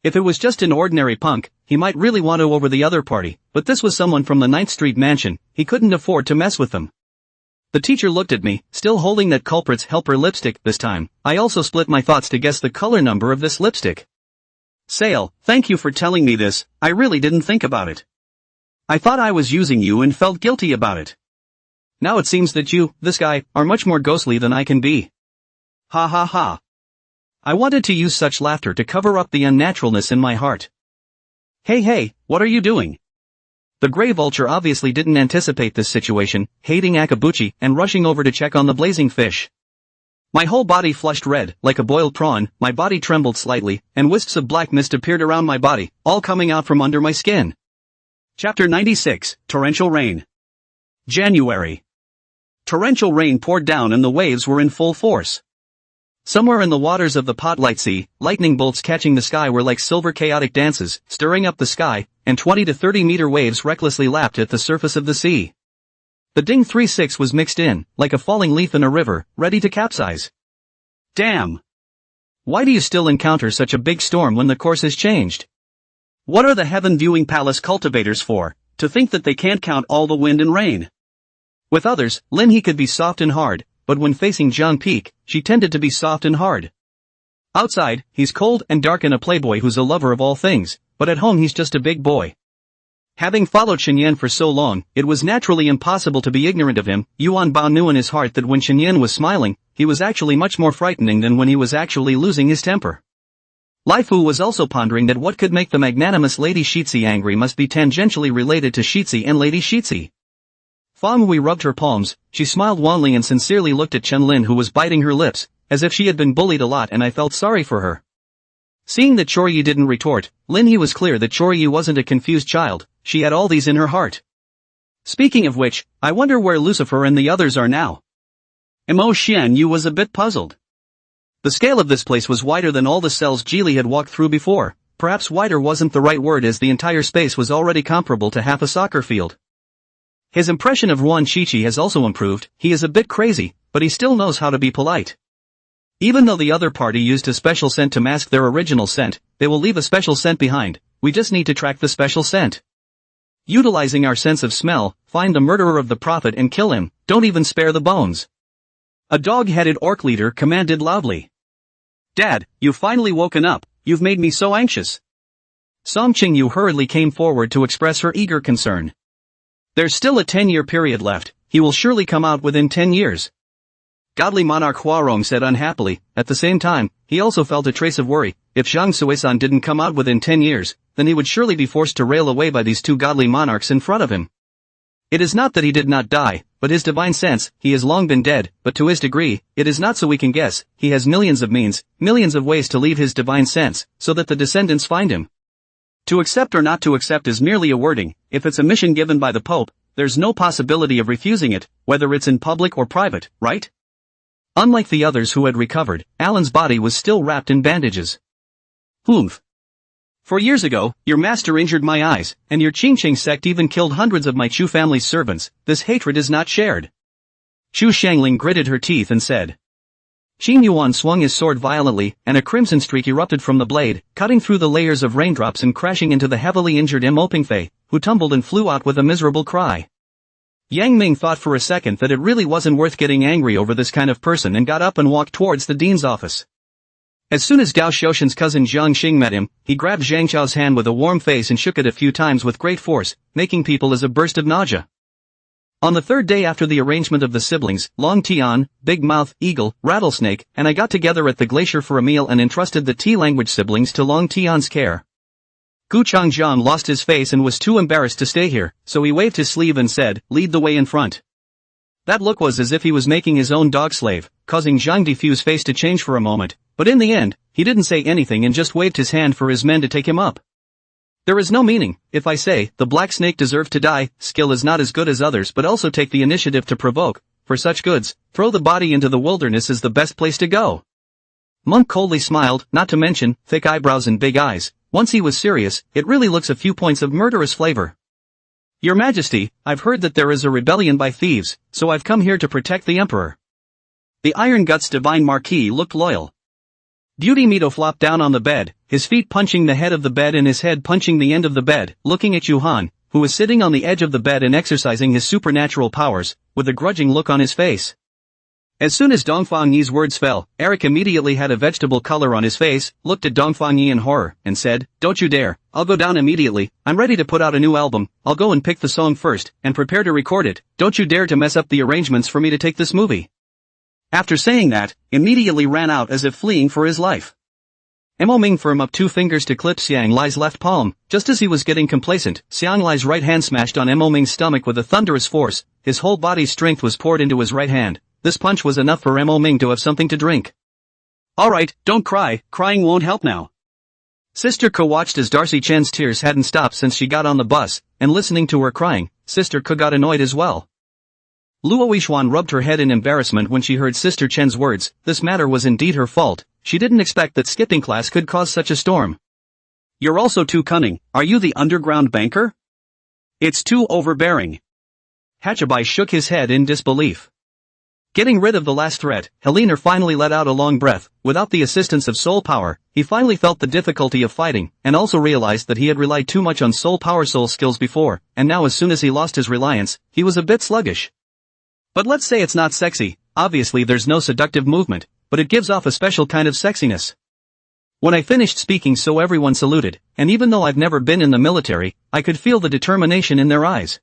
If it was just an ordinary punk, he might really want to over the other party, but this was someone from the 9th Street mansion, he couldn't afford to mess with them. The teacher looked at me, still holding that culprit's helper lipstick. This time, I also split my thoughts to guess the color number of this lipstick. Sale, thank you for telling me this, I really didn't think about it. I thought I was using you and felt guilty about it. Now it seems that you, this guy, are much more ghostly than I can be. Ha ha ha. I wanted to use such laughter to cover up the unnaturalness in my heart. Hey, what are you doing? The Grey Vulture obviously didn't anticipate this situation, hating Akabuchi and rushing over to check on the blazing fish. My whole body flushed red, like a boiled prawn, my body trembled slightly, and wisps of black mist appeared around my body, all coming out from under my skin. Chapter 96, Torrential Rain. January. Torrential rain poured down and the waves were in full force. Somewhere in the waters of the Potlight Sea, lightning bolts catching the sky were like silver chaotic dances, stirring up the sky, and 20 to 30 meter waves recklessly lapped at the surface of the sea. The Ding 3-6 was mixed in, like a falling leaf in a river, ready to capsize. Damn! Why do you still encounter such a big storm when the course has changed? What are the Heaven Viewing Palace cultivators for, to think that they can't count all the wind and rain? With others, Lin He could be soft and hard, but when facing Zhang Peak, she tended to be soft and hard. Outside, he's cold and dark and a playboy who's a lover of all things, but at home he's just a big boy. Having followed Shenyan for so long, it was naturally impossible to be ignorant of him. Yuan Bao knew in his heart that when Shenyan was smiling, he was actually much more frightening than when he was actually losing his temper. Lai Fu was also pondering that what could make the magnanimous Lady Shitzi angry must be tangentially related to Shitzi and Lady Shitzi. Fang Hui rubbed her palms, she smiled wanly and sincerely looked at Chen Lin who was biting her lips, as if she had been bullied a lot and I felt sorry for her. Seeing that Choryu didn't retort, Lin He was clear that Choryu wasn't a confused child, she had all these in her heart. Speaking of which, I wonder where Lucifer and the others are now. Mo Xian Yu was a bit puzzled. The scale of this place was wider than all the cells Geely had walked through before, perhaps wider wasn't the right word as the entire space was already comparable to half a soccer field. His impression of Ruan Shichi has also improved, he is a bit crazy, but he still knows how to be polite. Even though the other party used a special scent to mask their original scent, they will leave a special scent behind, we just need to track the special scent. Utilizing our sense of smell, find the murderer of the prophet and kill him, don't even spare the bones. A dog-headed orc leader commanded loudly. Dad, you've finally woken up, you've made me so anxious. Song Qingyu hurriedly came forward to express her eager concern. There's still a 10-year period left, he will surely come out within 10 years. Godly Monarch Huarong said unhappily, at the same time, he also felt a trace of worry, if Zhang Suisan didn't come out within 10 years, then he would surely be forced to rail away by these two godly monarchs in front of him. It is not that he did not die, but his divine sense, he has long been dead, but to his degree, it is not so we can guess, he has millions of means, millions of ways to leave his divine sense, so that the descendants find him. To accept or not to accept is merely a wording, if it's a mission given by the Pope, there's no possibility of refusing it, whether it's in public or private, right? Unlike the others who had recovered, Alan's body was still wrapped in bandages. Humph. 4 years ago, your master injured my eyes, and your Qingqing sect even killed hundreds of my Chu family's servants, this hatred is not shared. Chu Shangling gritted her teeth and said. Qin Yuan swung his sword violently, and a crimson streak erupted from the blade, cutting through the layers of raindrops and crashing into the heavily injured Mo Pingfei, who tumbled and flew out with a miserable cry. Yang Ming thought for a second that it really wasn't worth getting angry over this kind of person and got up and walked towards the dean's office. As soon as Gao Xiaoshen's cousin Jiang Xing met him, he grabbed Zhang Xiao's hand with a warm face and shook it a few times with great force, making people as a burst of nausea. On the third day after the arrangement of the siblings, Long Tian, Big Mouth, Eagle, Rattlesnake, and I got together at the glacier for a meal and entrusted the T-language siblings to Long Tian's care. Gu Changjiang lost his face and was too embarrassed to stay here, so he waved his sleeve and said, "Lead the way in front." That look was as if he was making his own dog slave, causing Zhang Difu's face to change for a moment, but in the end, he didn't say anything and just waved his hand for his men to take him up. There is no meaning, if I say, the black snake deserved to die, skill is not as good as others but also take the initiative to provoke, for such goods, throw the body into the wilderness is the best place to go. Monk coldly smiled, not to mention, thick eyebrows and big eyes. Once he was serious, it really looks a few points of murderous flavor. Your Majesty, I've heard that there is a rebellion by thieves, so I've come here to protect the Emperor. The Iron Guts Divine Marquis looked loyal. Beauty Mito flopped down on the bed, his feet punching the head of the bed and his head punching the end of the bed, looking at Yuhan, who was sitting on the edge of the bed and exercising his supernatural powers, with a grudging look on his face. As soon as Dongfang Yi's words fell, Eric immediately had a vegetable color on his face, looked at Dongfang Yi in horror, and said, "Don't you dare, I'll go down immediately, I'm ready to put out a new album, I'll go and pick the song first, and prepare to record it, don't you dare to mess up the arrangements for me to take this movie." After saying that, immediately ran out as if fleeing for his life. Mo Ming firm up 2 fingers to clip Xiang Lai's left palm, just as he was getting complacent, Xiang Lai's right hand smashed on Mo Ming's stomach with a thunderous force, his whole body's strength was poured into his right hand. This punch was enough for Mo Ming to have something to drink. "Alright, don't cry, crying won't help now." Sister Ke watched as Darcy Chen's tears hadn't stopped since she got on the bus, and listening to her crying, Sister Ke got annoyed as well. Luo Yixuan rubbed her head in embarrassment when she heard Sister Chen's words. This matter was indeed her fault, she didn't expect that skipping class could cause such a storm. "You're also too cunning, are you the underground banker? It's too overbearing." Hachabai shook his head in disbelief. Getting rid of the last threat, Helena finally let out a long breath. Without the assistance of soul power, he finally felt the difficulty of fighting, and also realized that he had relied too much on soul power soul skills before, and now as soon as he lost his reliance, he was a bit sluggish. But let's say it's not sexy, obviously there's no seductive movement, but it gives off a special kind of sexiness. When I finished speaking so everyone saluted, and even though I've never been in the military, I could feel the determination in their eyes.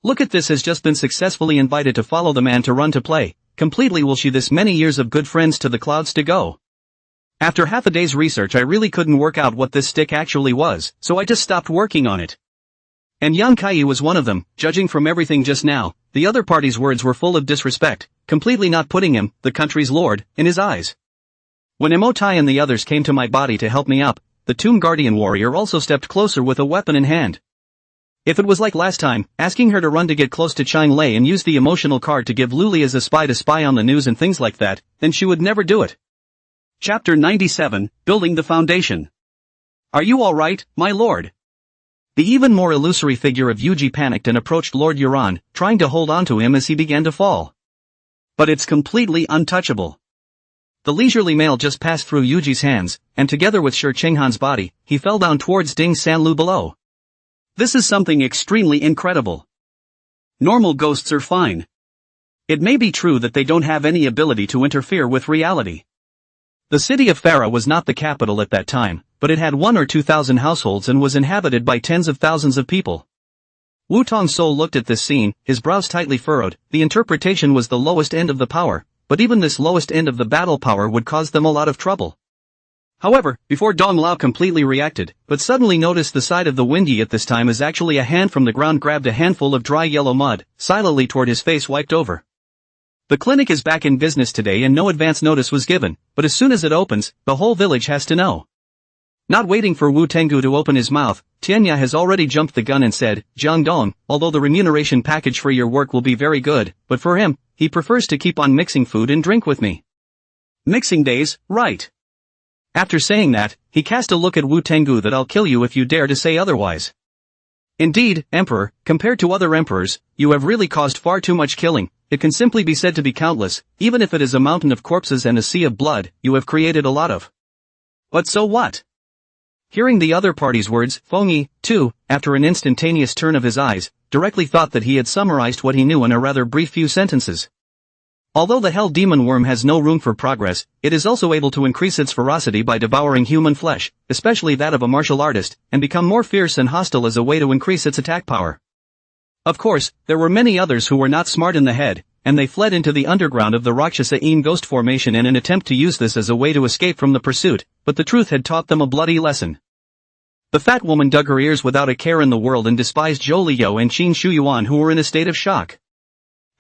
Look at this, has just been successfully invited to follow the man to run to play, completely will she this many years of good friends to the clouds to go. After half a day's research I really couldn't work out what this stick actually was, so I just stopped working on it. And Yang Kai was one of them, judging from everything just now, the other party's words were full of disrespect, completely not putting him, the country's lord, in his eyes. When Emotai and the others came to my body to help me up, the Tomb Guardian warrior also stepped closer with a weapon in hand. If it was like last time, asking her to run to get close to Chang Lei and use the emotional card to give Luli as a spy to spy on the news and things like that, then she would never do it. Chapter 97, Building the Foundation. "Are you alright, my lord?" The even more illusory figure of Yuji panicked and approached Lord Yuran, trying to hold onto him as he began to fall. But it's completely untouchable. The leisurely male just passed through Yuji's hands, and together with Shi Chenghan's body, he fell down towards Ding Sanlu below. This is something extremely incredible. Normal ghosts are fine. It may be true that they don't have any ability to interfere with reality. The city of Farah was not the capital at that time, but it had 1 or 2 thousand households and was inhabited by tens of thousands of people. Wu Tongso looked at this scene, his brows tightly furrowed. The interpretation was the lowest end of the power, but even this lowest end of the battle power would cause them a lot of trouble. However, before Dong Lao completely reacted, but suddenly noticed the side of the Windy at this time as actually a hand from the ground grabbed a handful of dry yellow mud, silently toward his face wiped over. The clinic is back in business today and no advance notice was given, but as soon as it opens, the whole village has to know. Not waiting for Wu Tengu to open his mouth, Tianya has already jumped the gun and said, "Jiang Dong, although the remuneration package for your work will be very good, but for him, he prefers to keep on mixing food and drink with me." Mixing days, right. After saying that, he cast a look at Wu Tengu that I'll kill you if you dare to say otherwise. Indeed, Emperor, compared to other emperors, you have really caused far too much killing. it can simply be said to be countless, even if it is a mountain of corpses and a sea of blood, you have created a lot of. But so what? Hearing the other party's words, Feng, too, after an instantaneous turn of his eyes, directly thought that he had summarized what he knew in a rather brief few sentences. Although the hell demon worm has no room for progress, it is also able to increase its ferocity by devouring human flesh, especially that of a martial artist, and become more fierce and hostile as a way to increase its attack power. Of course, there were many others who were not smart in the head, and they fled into the underground of the Rakshasa-Een ghost formation in an attempt to use this as a way to escape from the pursuit, but the truth had taught them a bloody lesson. The fat woman dug her ears without a care in the world and despised Zhou Liu and Qin Shuyuan, who were in a state of shock.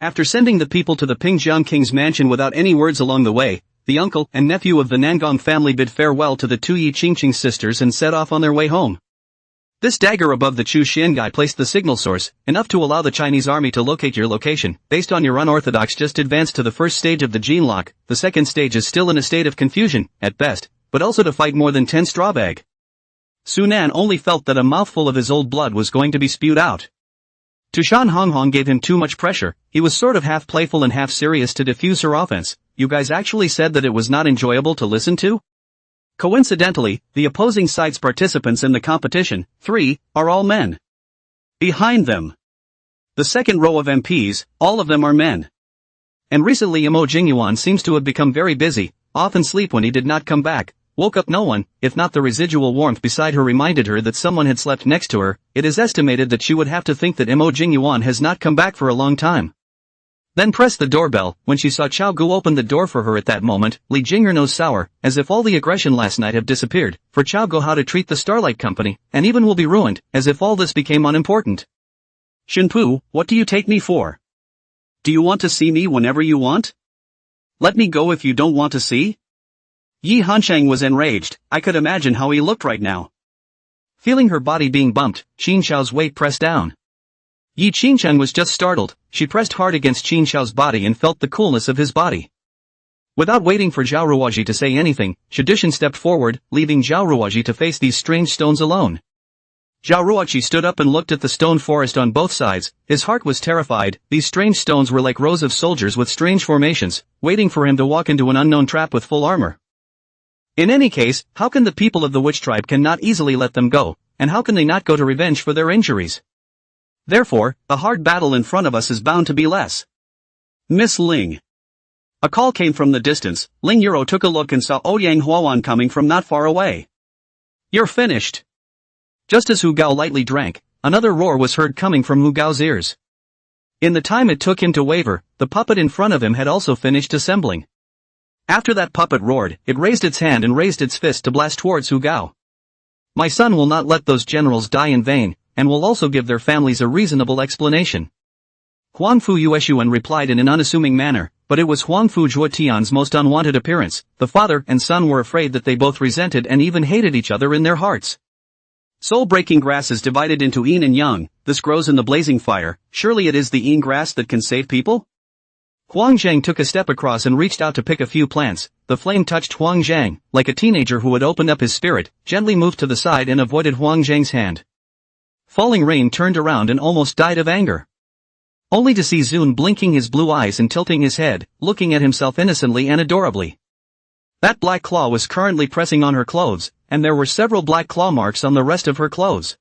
After sending the people to the Pingjiang king's mansion without any words along the way, the uncle and nephew of the Nangong family bid farewell to the two Yi Qingqing sisters and set off on their way home. This dagger above the Chu Xiangai placed the signal source, enough to allow the Chinese army to locate your location. Based on your unorthodox just advanced to the first stage of the gene lock, the second stage is still in a state of confusion, at best, but also to fight more than 10 strawbag. Sunan only felt that a mouthful of his old blood was going to be spewed out. Tushan Honghong gave him too much pressure. He was sort of half playful and half serious to diffuse her offense. You guys actually said that it was not enjoyable to listen to? Coincidentally, the opposing side's participants in the competition, 3, are all men. Behind them, the second row of MPs, all of them are men. And recently Mo Jingyuan seems to have become very busy, often sleep when he did not come back. Woke up no one, if not the residual warmth beside her reminded her that someone had slept next to her. It is estimated that she would have to think that Mo Jingyuan has not come back for a long time. Then pressed the doorbell. When she saw Chao Gu open the door for her at that moment, Li Jing'er nose sour, as if all the aggression last night have disappeared, for Chao Gu how to treat the Starlight Company, and even will be ruined, as if all this became unimportant. Shenpu, what do you take me for? Do you want to see me whenever you want? Let me go if you don't want to see? Yi Hansheng was enraged. I could imagine how he looked right now. Feeling her body being bumped, Qin Xiao's weight pressed down. Yi Qingchen was just startled. She pressed hard against Qin Xiao's body and felt the coolness of his body. Without waiting for Zhao Ruoji to say anything, Shidushan stepped forward, leaving Zhao Ruoji to face these strange stones alone. Zhao Ruoji stood up and looked at the stone forest on both sides. His heart was terrified. These strange stones were like rows of soldiers with strange formations, waiting for him to walk into an unknown trap with full armor. In any case, how can the people of the witch tribe cannot easily let them go, and how can they not go to revenge for their injuries? Therefore, the hard battle in front of us is bound to be less. Miss Ling. A call came from the distance. Ling Yuro took a look and saw Ouyang Huawan coming from not far away. You're finished. Just as Hu Gao lightly drank, another roar was heard coming from Hu Gao's ears. In the time it took him to waver, the puppet in front of him had also finished assembling. After that puppet roared, it raised its hand and raised its fist to blast towards Hu Gao. My son will not let those generals die in vain, and will also give their families a reasonable explanation. Huangfu Yueshuan replied in an unassuming manner, but it was Huangfu Zhuotian's most unwanted appearance. The father and son were afraid that they both resented and even hated each other in their hearts. Soul-breaking grass is divided into yin and yang. This grows in the blazing fire. Surely it is the yin grass that can save people? Huang Zhang took a step across and reached out to pick a few plants. The flame touched Huang Zhang, like a teenager who had opened up his spirit, gently moved to the side and avoided Huang Zhang's hand. Falling Rain turned around and almost died of anger. Only to see Zun blinking his blue eyes and tilting his head, looking at himself innocently and adorably. That black claw was currently pressing on her clothes, and there were several black claw marks on the rest of her clothes.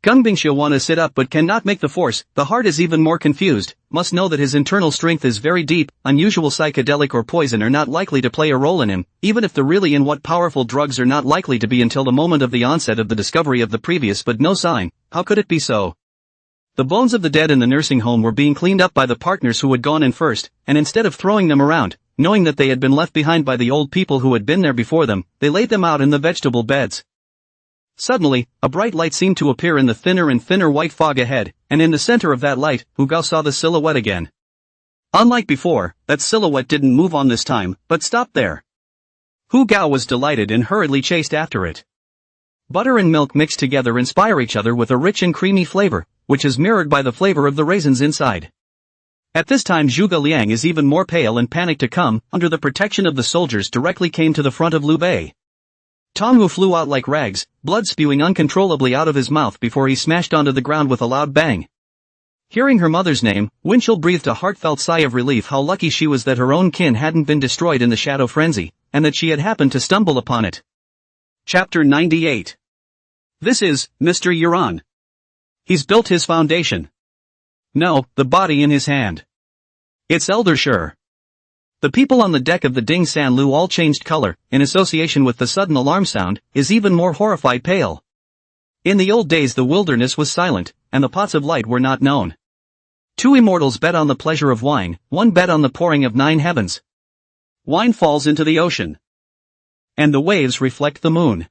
Gungbingxia wanna sit up but cannot make the force. The heart is even more confused, must know that his internal strength is very deep. Unusual psychedelic or poison are not likely to play a role in him, even if the really in what powerful drugs are not likely to be until the moment of the onset of the discovery of the previous, but no sign. How could it be so? The bones of the dead in the nursing home were being cleaned up by the partners who had gone in first, and instead of throwing them around, knowing that they had been left behind by the old people who had been there before them, they laid them out in the vegetable beds. Suddenly, a bright light seemed to appear in the thinner and thinner white fog ahead, and in the center of that light, Hu Gao saw the silhouette again. Unlike before, that silhouette didn't move on this time, but stopped there. Hu Gao was delighted and hurriedly chased after it. Butter and milk mixed together inspire each other with a rich and creamy flavor, which is mirrored by the flavor of the raisins inside. At this time Zhuge Liang is even more pale and panicked to come, under the protection of the soldiers directly came to the front of Liu Bei. Tong Hu flew out like rags, blood spewing uncontrollably out of his mouth before he smashed onto the ground with a loud bang. Hearing her mother's name, Winchell breathed a heartfelt sigh of relief. How lucky she was that her own kin hadn't been destroyed in the shadow frenzy, and that she had happened to stumble upon it. Chapter 98. This is Mr. Yuan. He's built his foundation. No, the body in his hand. It's Elder Sure. The people on the deck of the Ding San Lu all changed color, in association with the sudden alarm sound, is even more horrified pale. In the old days the wilderness was silent, and the pots of light were not known. Two immortals bet on the pleasure of wine, one bet on the pouring of 9 heavens. Wine falls into the ocean. And the waves reflect the moon.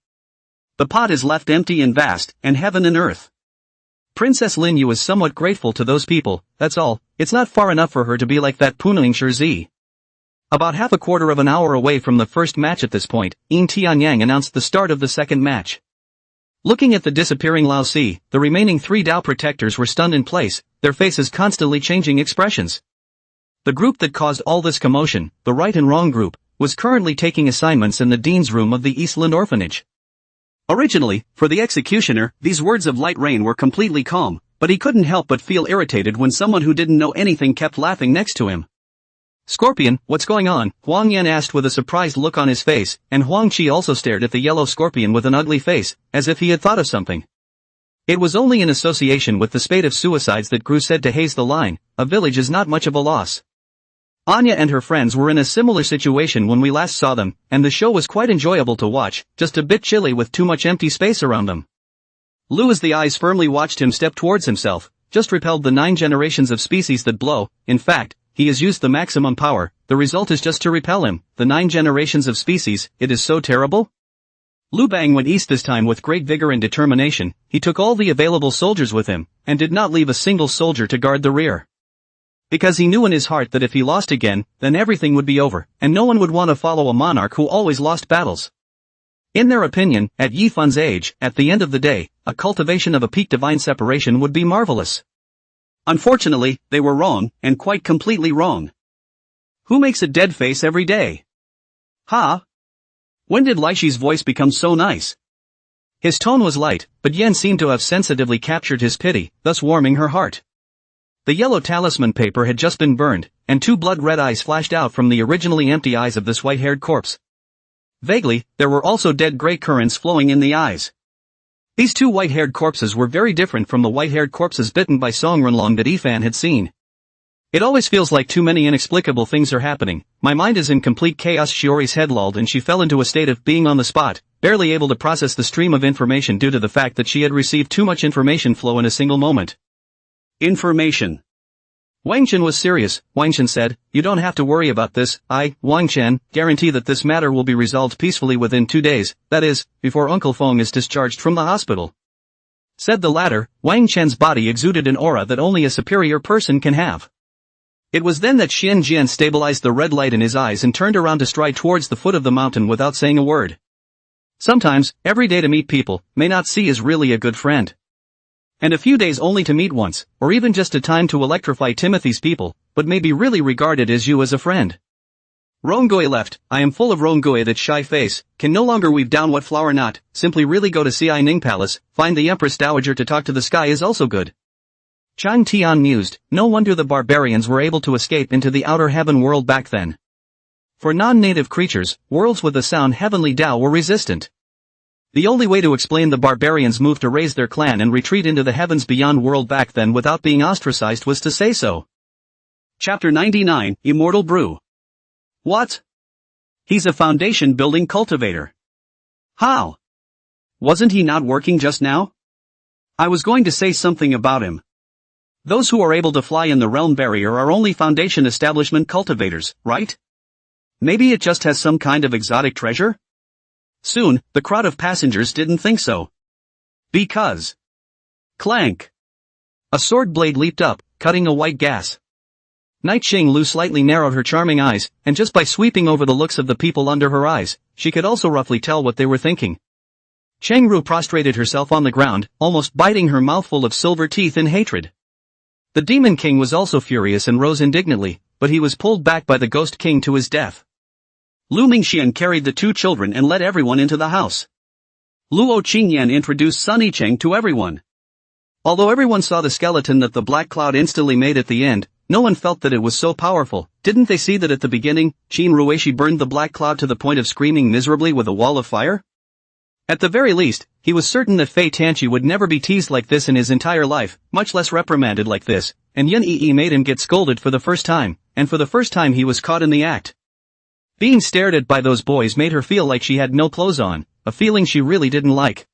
The pot is left empty and vast, and heaven and earth. Princess Lin Yu is somewhat grateful to those people, that's all. It's not far enough for her to be like that Punling Z. About half a quarter of an hour away from the first match at this point, Yin Tianyang announced the start of the second match. Looking at the disappearing Lao Si, the remaining 3 Dao protectors were stunned in place, their faces constantly changing expressions. The group that caused all this commotion, the right and wrong group, was currently taking assignments in the dean's room of the Eastland Orphanage. Originally, for the executioner, these words of light rain were completely calm, but he couldn't help but feel irritated when someone who didn't know anything kept laughing next to him. Scorpion, what's going on? Huang Yan asked with a surprised look on his face, and Huang Qi also stared at the yellow scorpion with an ugly face, as if he had thought of something. It was only in association with the spate of suicides that Gru said to haze the line, a village is not much of a loss. Anya and her friends were in a similar situation when we last saw them, and the show was quite enjoyable to watch, just a bit chilly with too much empty space around them. Lu, as the eyes firmly watched him step towards himself, just repelled the 9 generations of species that blow. In fact, he has used the maximum power, the result is just to repel him, the 9 generations of species, it is so terrible? Lu Bang went east this time with great vigor and determination. He took all the available soldiers with him, and did not leave a single soldier to guard the rear. Because he knew in his heart that if he lost again, then everything would be over, and no one would want to follow a monarch who always lost battles. In their opinion, at Yi Fun's age, at the end of the day, a cultivation of a peak divine separation would be marvelous. Unfortunately, they were wrong, and quite completely wrong. Who makes a dead face every day? Huh? When did Lai Shi's voice become so nice? His tone was light, but Yen seemed to have sensitively captured his pity, thus warming her heart. The yellow talisman paper had just been burned, and 2 blood-red eyes flashed out from the originally empty eyes of this white-haired corpse. Vaguely, there were also dead gray currents flowing in the eyes. These 2 white-haired corpses were very different from the white-haired corpses bitten by Song Renlong that Yifan had seen. It always feels like too many inexplicable things are happening. My mind is in complete chaos. Shiori's head lulled and she fell into a state of being on the spot, barely able to process the stream of information due to the fact that she had received too much information flow in a single moment. Information. Wang Chen was serious. Wang Chen said, "You don't have to worry about this. I, Wang Chen, guarantee that this matter will be resolved peacefully within 2 days, that is, before Uncle Fong is discharged from the hospital." Said the latter. Wang Chen's body exuded an aura that only a superior person can have. It was then that Xian Jian stabilized the red light in his eyes and turned around to stride towards the foot of the mountain without saying a word. Sometimes, every day to meet people, may not see is really a good friend. And a few days only to meet once, or even just a time to electrify Timothy's people, but may be really regarded as you as a friend. Rongui left. I am full of Rongui. That shy face, can no longer weave down what flower knot, simply really go to Ci Ning Palace, find the Empress Dowager to talk to the sky is also good. Chang Tian mused, no wonder the barbarians were able to escape into the outer heaven world back then. For non-native creatures, worlds with a sound heavenly Tao were resistant. The only way to explain the barbarians' move to raise their clan and retreat into the heavens beyond world back then without being ostracized was to say so. Chapter 99, Immortal Brew. What? He's a foundation-building cultivator. How? Wasn't he not working just now? I was going to say something about him. Those who are able to fly in the realm barrier are only foundation establishment cultivators, right? Maybe it just has some kind of exotic treasure? Soon, the crowd of passengers didn't think so. Because. Clank. A sword blade leaped up, cutting a white gas. Night Xing Lu slightly narrowed her charming eyes, and just by sweeping over the looks of the people under her eyes, she could also roughly tell what they were thinking. Cheng Ru prostrated herself on the ground, almost biting her mouthful of silver teeth in hatred. The Demon King was also furious and rose indignantly, but he was pulled back by the Ghost King to his death. Lu Mingxian carried the 2 children and led everyone into the house. Luo Qingyan introduced Sun Yicheng to everyone. Although everyone saw the skeleton that the black cloud instantly made at the end, no one felt that it was so powerful. Didn't they see that at the beginning, Qin Ruishi burned the black cloud to the point of screaming miserably with a wall of fire? At the very least, he was certain that Fei Tianqi would never be teased like this in his entire life, much less reprimanded like this, and Yun Yi made him get scolded for the first time, and for the first time he was caught in the act. Being stared at by those boys made her feel like she had no clothes on, a feeling she really didn't like.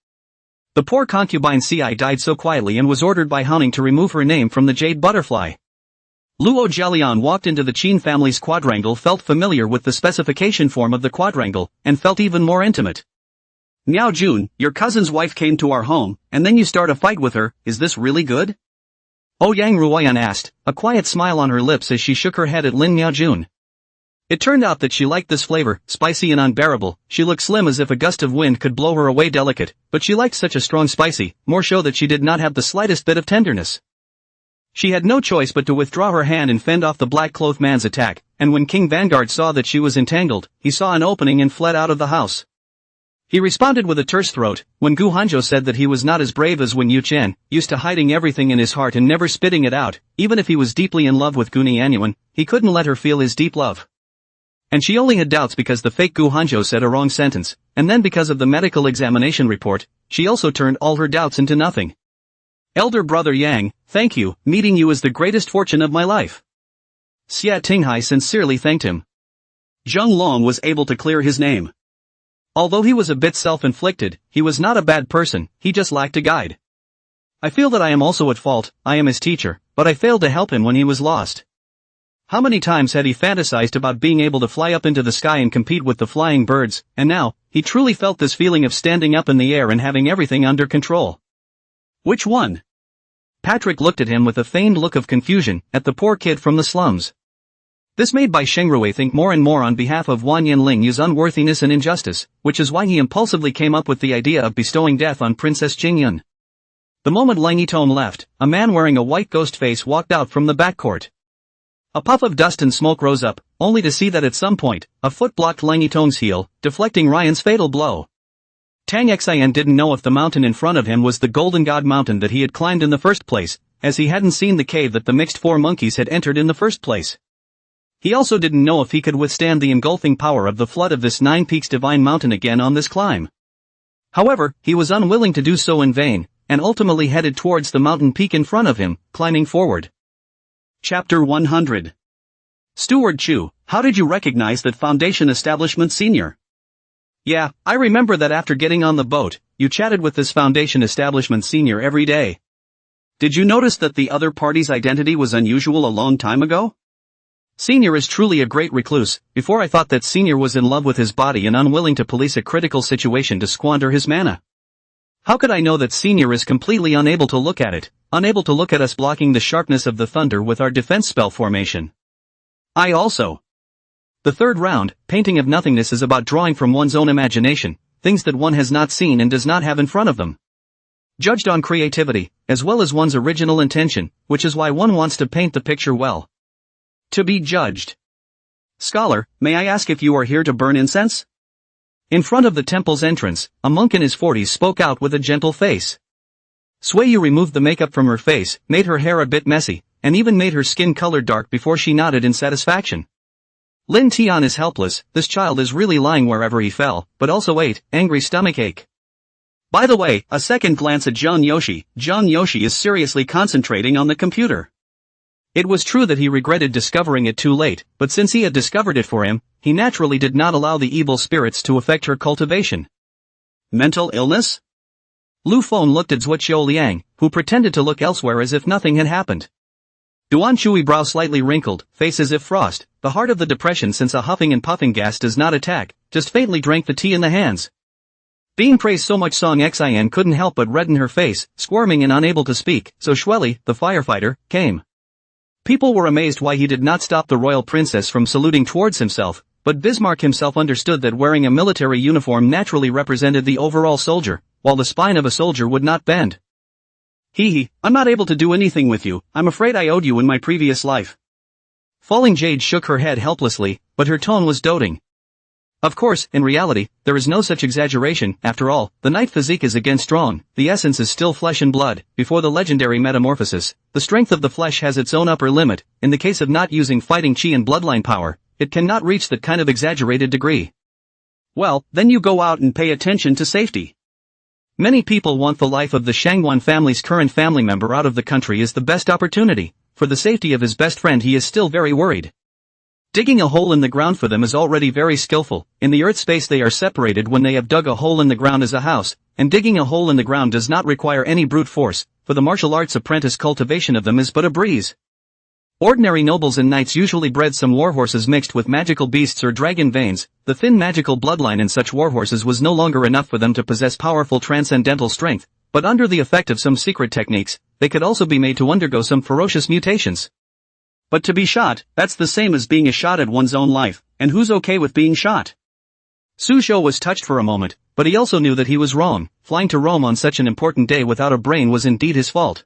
The poor concubine Ci died so quietly and was ordered by Haning to remove her name from the jade butterfly. Luo Jialian walked into the Qin family's quadrangle, felt familiar with the specification form of the quadrangle, and felt even more intimate. Miao Jun, your cousin's wife came to our home, and then you start a fight with her, is this really good? Ouyang Ruoyan asked, a quiet smile on her lips as she shook her head at Lin Miao Jun. It turned out that she liked this flavor, spicy and unbearable. She looked slim as if a gust of wind could blow her away delicate, but she liked such a strong spicy, more show that she did not have the slightest bit of tenderness. She had no choice but to withdraw her hand and fend off the black-clothed man's attack, and when King Vanguard saw that she was entangled, he saw an opening and fled out of the house. He responded with a terse throat. When Gu Hanzhou said that he was not as brave as Wen Yuchen, used to hiding everything in his heart and never spitting it out, even if he was deeply in love with Gu Nianyuan, he couldn't let her feel his deep love. And she only had doubts because the fake Gu Hanzhou said a wrong sentence, and then because of the medical examination report, she also turned all her doubts into nothing. Elder brother Yang, thank you, meeting you is the greatest fortune of my life. Xia Tinghai sincerely thanked him. Zheng Long was able to clear his name. Although he was a bit self-inflicted, he was not a bad person, he just lacked a guide. I feel that I am also at fault, I am his teacher, but I failed to help him when he was lost. How many times had he fantasized about being able to fly up into the sky and compete with the flying birds, and now, he truly felt this feeling of standing up in the air and having everything under control. Which one? Patrick looked at him with a feigned look of confusion, at the poor kid from the slums. This made Bai Shengrui think more and more on behalf of Wan Yanling's unworthiness and injustice, which is why he impulsively came up with the idea of bestowing death on Princess Jingyun. The moment Lang Yitong left, a man wearing a white ghost face walked out from the back court. A puff of dust and smoke rose up, only to see that at some point, a foot blocked Lang Yitong's heel, deflecting Ryan's fatal blow. Tang Xian didn't know if the mountain in front of him was the Golden God Mountain that he had climbed in the first place, as he hadn't seen the cave that the mixed four monkeys had entered in the first place. He also didn't know if he could withstand the engulfing power of the flood of this Nine Peaks divine mountain again on this climb. However, he was unwilling to do so in vain, and ultimately headed towards the mountain peak in front of him, climbing forward. Chapter 100. Steward Chu, how did you recognize that Foundation Establishment Senior? Yeah, I remember that after getting on the boat, you chatted with this Foundation Establishment Senior every day. Did you notice that the other party's identity was unusual a long time ago? Senior is truly a great recluse. Before I thought that Senior was in love with his body and unwilling to police a critical situation to squander his mana. How could I know that Senior is completely unable to look at it, unable to look at us blocking the sharpness of the thunder with our defense spell formation? I also. The third round, Painting of Nothingness, is about drawing from one's own imagination, things that one has not seen and does not have in front of them. Judged on creativity, as well as one's original intention, which is why one wants to paint the picture well. To be judged. Scholar, may I ask if you are here to burn incense? In front of the temple's entrance, a monk in his 40s spoke out with a gentle face. Suiyu removed the makeup from her face, made her hair a bit messy, and even made her skin color dark before she nodded in satisfaction. Lin Tian is helpless, this child is really lying wherever he fell, but also ate, angry stomachache. By the way, a second glance at Zhang Yoshi is seriously concentrating on the computer. It was true that he regretted discovering it too late, but since he had discovered it for him, he naturally did not allow the evil spirits to affect her cultivation. Mental illness? Lu Feng looked at Zhuo Liang, who pretended to look elsewhere as if nothing had happened. Duan Shui brow slightly wrinkled, face as if frost, the heart of the depression since a huffing and puffing gas does not attack, just faintly drank the tea in the hands. Being praised so much, Song Xian couldn't help but redden her face, squirming and unable to speak, so Shueli, the firefighter, came. People were amazed why he did not stop the royal princess from saluting towards himself, but Bismarck himself understood that wearing a military uniform naturally represented the overall soldier, while the spine of a soldier would not bend. I'm not able to do anything with you, I'm afraid I owed you in my previous life. Falling Jade shook her head helplessly, but her tone was doting. Of course, in reality, there is no such exaggeration. After all, the knight physique is again strong, the essence is still flesh and blood. Before the legendary metamorphosis, the strength of the flesh has its own upper limit. In the case of not using fighting chi and bloodline power, it cannot reach that kind of exaggerated degree. Well, then you go out and pay attention to safety. Many people want the life of the Shangwan family's current family member out of the country is the best opportunity. For the safety of his best friend he is still very worried. Digging a hole in the ground for them is already very skillful. In the earth space they are separated when they have dug a hole in the ground as a house, and digging a hole in the ground does not require any brute force, for the martial arts apprentice cultivation of them is but a breeze. Ordinary nobles and knights usually bred some warhorses mixed with magical beasts or dragon veins. The thin magical bloodline in such warhorses was no longer enough for them to possess powerful transcendental strength, but under the effect of some secret techniques, they could also be made to undergo some ferocious mutations. But to be shot, that's the same as being a shot at one's own life, and who's okay with being shot? Su Zhou was touched for a moment, but he also knew that he was wrong. Flying to Rome on such an important day without a brain was indeed his fault.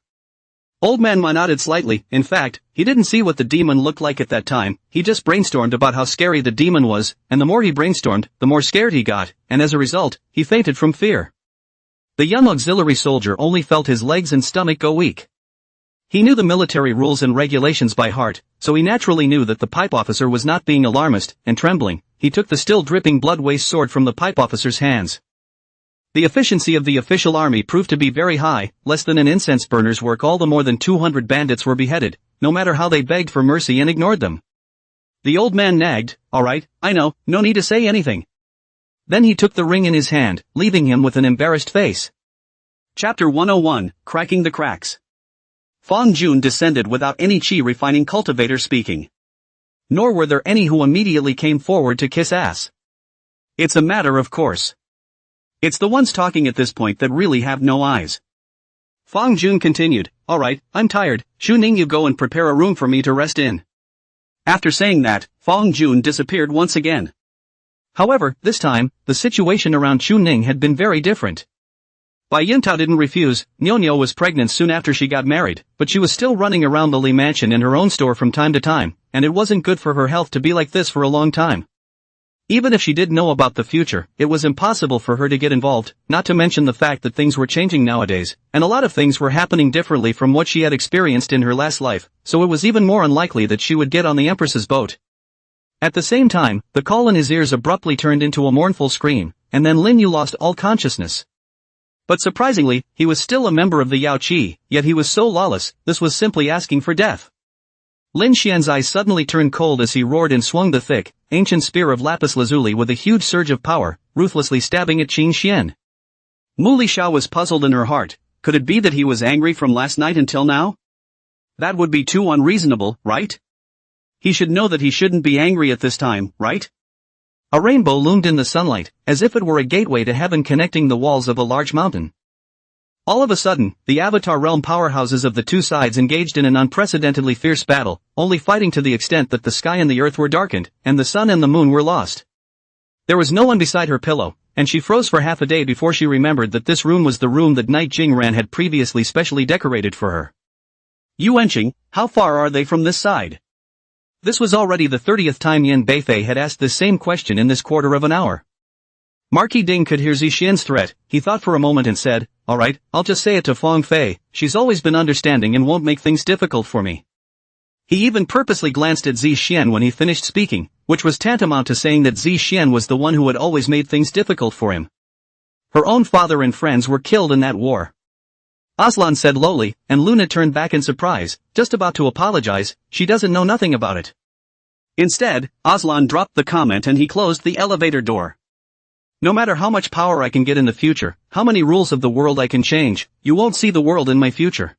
Old Man Ma nodded slightly. In fact, he didn't see what the demon looked like at that time, he just brainstormed about how scary the demon was, and the more he brainstormed, the more scared he got, and as a result, he fainted from fear. The young auxiliary soldier only felt his legs and stomach go weak. He knew the military rules and regulations by heart, so he naturally knew that the pipe officer was not being alarmist, and trembling, he took the still dripping blood-waste sword from the pipe officer's hands. The efficiency of the official army proved to be very high. Less than an incense burner's work, all the more than 200 bandits were beheaded, no matter how they begged for mercy and ignored them. The old man nagged, "All right, I know, no need to say anything." Then he took the ring in his hand, leaving him with an embarrassed face. Chapter 101, Cracking the Cracks. Fang Jun descended without any chi refining cultivator speaking. Nor were there any who immediately came forward to kiss ass. It's a matter of course. It's the ones talking at this point that really have no eyes. Fang Jun continued, "Alright, I'm tired, Xu Ning, you go and prepare a room for me to rest in." After saying that, Fang Jun disappeared once again. However, this time, the situation around Xu Ning had been very different. Bai Yintao didn't refuse. Nyo was pregnant soon after she got married, but she was still running around the Li mansion in her own store from time to time, and it wasn't good for her health to be like this for a long time. Even if she did know about the future, it was impossible for her to get involved, not to mention the fact that things were changing nowadays, and a lot of things were happening differently from what she had experienced in her last life, so it was even more unlikely that she would get on the Empress's boat. At the same time, the call in his ears abruptly turned into a mournful scream, and then Lin Yu lost all consciousness. But surprisingly, he was still a member of the Yao Qi, yet he was so lawless, this was simply asking for death. Lin Xian's eyes suddenly turned cold as he roared and swung the thick, ancient spear of lapis lazuli with a huge surge of power, ruthlessly stabbing at Qin Xian. Mu Li Xiao was puzzled in her heart. Could it be that he was angry from last night until now? That would be too unreasonable, right? He should know that he shouldn't be angry at this time, right? A rainbow loomed in the sunlight, as if it were a gateway to heaven connecting the walls of a large mountain. All of a sudden, the Avatar realm powerhouses of the two sides engaged in an unprecedentedly fierce battle, only fighting to the extent that the sky and the earth were darkened, and the sun and the moon were lost. There was no one beside her pillow, and she froze for half a day before she remembered that this room was the room that Knight Jingran had previously specially decorated for her. Yuan Shen, how far are they from this side? This was already the 30th time Yin Beifei had asked this same question in this quarter of an hour. Marquis Ding could hear Zixian's threat. He thought for a moment and said, "Alright, I'll just say it to Fang Fei, she's always been understanding and won't make things difficult for me." He even purposely glanced at Zixian when he finished speaking, which was tantamount to saying that Zixian was the one who had always made things difficult for him. Her own father and friends were killed in that war. Aslan said lowly, and Luna turned back in surprise, just about to apologize. She doesn't know nothing about it. Instead, Aslan dropped the comment and he closed the elevator door. No matter how much power I can get in the future, how many rules of the world I can change, you won't see the world in my future.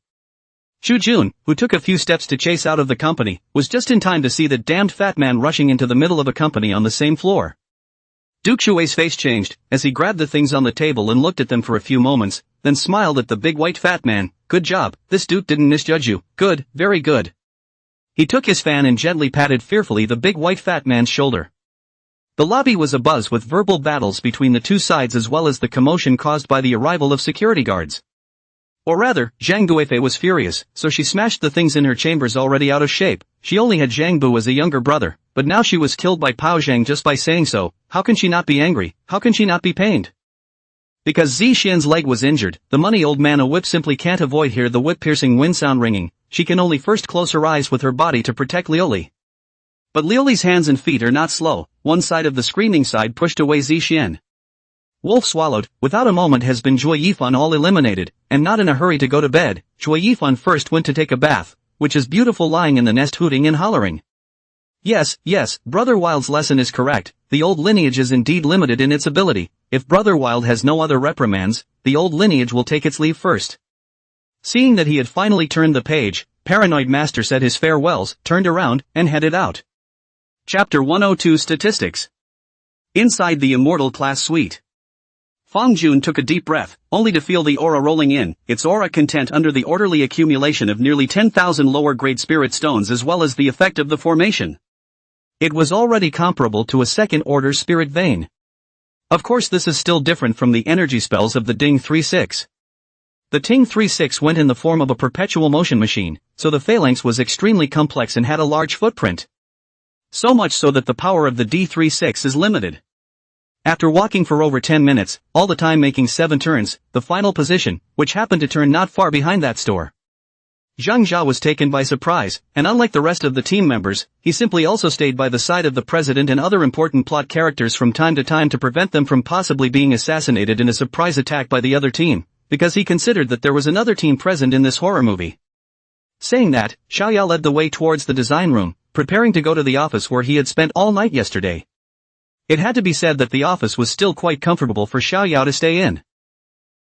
Xu Jun, who took a few steps to chase out of the company, was just in time to see that damned fat man rushing into the middle of a company on the same floor. Duke Shui's face changed, as he grabbed the things on the table and looked at them for a few moments, then smiled at the big white fat man. "Good job, this dude didn't misjudge you. Good, very good." He took his fan and gently patted fearfully the big white fat man's shoulder. The lobby was abuzz with verbal battles between the two sides as well as the commotion caused by the arrival of security guards. Or rather, Zhang Guifei was furious, so she smashed the things in her chambers already out of shape. She only had Zhang Bu as a younger brother, but now she was killed by Pao Zhang just by saying so. How can she not be angry? How can she not be pained? Because Zi Xian's leg was injured, the money old man a whip simply can't avoid hear the whip-piercing wind sound ringing. She can only first close her eyes with her body to protect Liuli. But Liuli's hands and feet are not slow. One side of the screaming side pushed away Zi Xian. Wolf swallowed, without a moment has been Zhuo Yifan all eliminated, and not in a hurry to go to bed. Zhuo Yifan first went to take a bath, which is beautiful lying in the nest hooting and hollering. Yes, Brother Wild's lesson is correct, the old lineage is indeed limited in its ability. If Brother Wild has no other reprimands, the old lineage will take its leave first. Seeing that he had finally turned the page, Paranoid Master said his farewells, turned around, and headed out. Chapter 102 Statistics. Inside the Immortal Class Suite. Fang Jun took a deep breath, only to feel the aura rolling in, its aura content under the orderly accumulation of nearly 10,000 lower-grade spirit stones as well as the effect of the formation. It was already comparable to a second-order spirit vein. Of course this is still different from the energy spells of the Ding 3-6. The Ting 3-6 went in the form of a perpetual motion machine, so the phalanx was extremely complex and had a large footprint. So much so that the power of the D36 is limited. After walking for over 10 minutes, all the time making 7 turns, the final position, which happened to turn not far behind that store. Zhang Jia was taken by surprise, and unlike the rest of the team members, he simply also stayed by the side of the president and other important plot characters from time to time to prevent them from possibly being assassinated in a surprise attack by the other team, because he considered that there was another team present in this horror movie. Saying that, Xiaoyao led the way towards the design room, preparing to go to the office where he had spent all night yesterday. It had to be said that the office was still quite comfortable for Xiaoyao to stay in.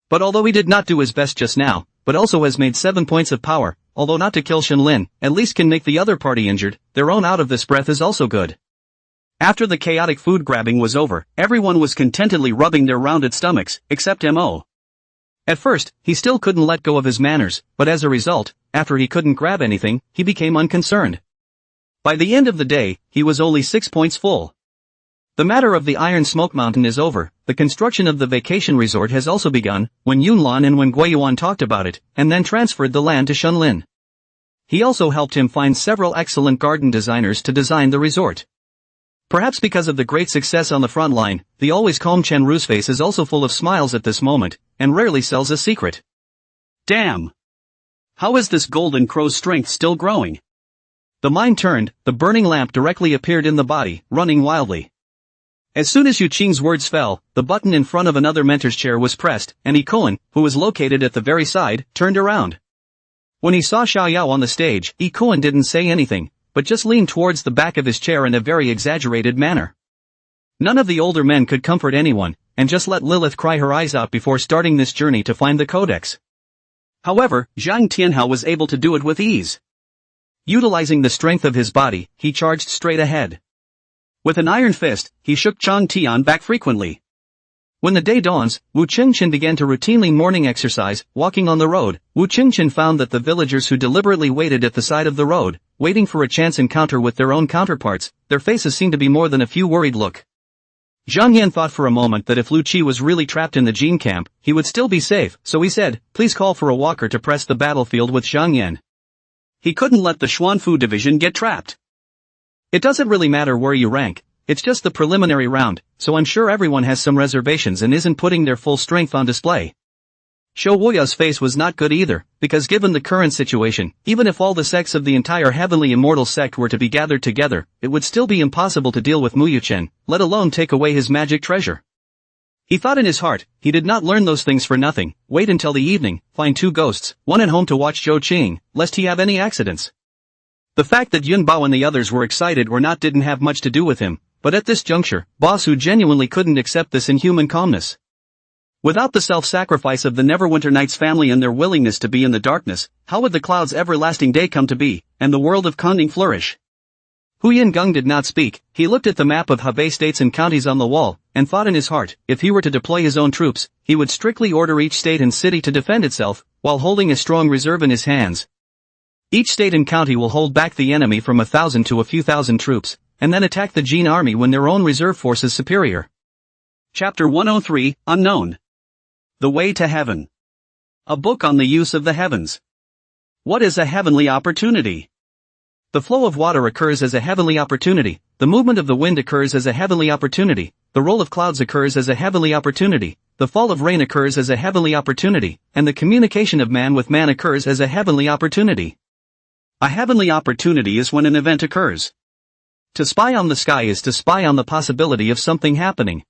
But although he did not do his best just now, but also has made 7 points of power, although not to kill Shenlin, at least can make the other party injured, their own out of this breath is also good. After the chaotic food grabbing was over, everyone was contentedly rubbing their rounded stomachs, except Mo. At first, he still couldn't let go of his manners, but as a result, after he couldn't grab anything, he became unconcerned. By the end of the day, he was only 6 points full. The matter of the Iron Smoke Mountain is over, the construction of the vacation resort has also begun, when Yunlan and when Guiyuan talked about it, and then transferred the land to Shenlin. He also helped him find several excellent garden designers to design the resort. Perhaps because of the great success on the front line, the always calm Chen Ru's face is also full of smiles at this moment, and rarely sells a secret. Damn! How is this golden crow's strength still growing? The mind turned, the burning lamp directly appeared in the body, running wildly. As soon as Yu Qing's words fell, the button in front of another mentor's chair was pressed, and Yi Koen, who was located at the very side, turned around. When he saw Xiaoyao on the stage, Yi Koen didn't say anything, but just leaned towards the back of his chair in a very exaggerated manner. None of the older men could comfort anyone, and just let Lilith cry her eyes out before starting this journey to find the codex. However, Zhang Tianhao was able to do it with ease. Utilizing the strength of his body, he charged straight ahead. With an iron fist, he shook Chang Tian back frequently. When the day dawns, Wu Qingchen began to routinely morning exercise. Walking on the road, Wu Qingchen found that the villagers who deliberately waited at the side of the road, waiting for a chance encounter with their own counterparts, their faces seemed to be more than a few worried look. Zhang Yan thought for a moment that if Lu Qi was really trapped in the Jin camp, he would still be safe, so he said, "Please call for a walker to press the battlefield with Zhang Yan." He couldn't let the Xuanfu division get trapped. It doesn't really matter where you rank, it's just the preliminary round, so I'm sure everyone has some reservations and isn't putting their full strength on display. Shou Wuya's face was not good either, because given the current situation, even if all the sects of the entire heavenly immortal sect were to be gathered together, it would still be impossible to deal with Mu Yuchen, let alone take away his magic treasure. He thought in his heart, he did not learn those things for nothing. Wait until the evening, find 2 ghosts, one at home to watch Zhou Qing, lest he have any accidents. The fact that Yun Bao and the others were excited or not didn't have much to do with him, but at this juncture, Basu genuinely couldn't accept this inhuman calmness. Without the self-sacrifice of the Neverwinter Knights family and their willingness to be in the darkness, how would the cloud's everlasting day come to be, and the world of Konding flourish? Huyan Geng did not speak. He looked at the map of Hebei states and counties on the wall, and thought in his heart, if he were to deploy his own troops, he would strictly order each state and city to defend itself, while holding a strong reserve in his hands. Each state and county will hold back the enemy from 1,000 to a few thousand troops, and then attack the Jin army when their own reserve force is superior. Chapter 103, Unknown. The Way to Heaven. A book on the use of the heavens. What is a heavenly opportunity? The flow of water occurs as a heavenly opportunity, the movement of the wind occurs as a heavenly opportunity, the roll of clouds occurs as a heavenly opportunity, the fall of rain occurs as a heavenly opportunity, and the communication of man with man occurs as a heavenly opportunity. A heavenly opportunity is when an event occurs. To spy on the sky is to spy on the possibility of something happening.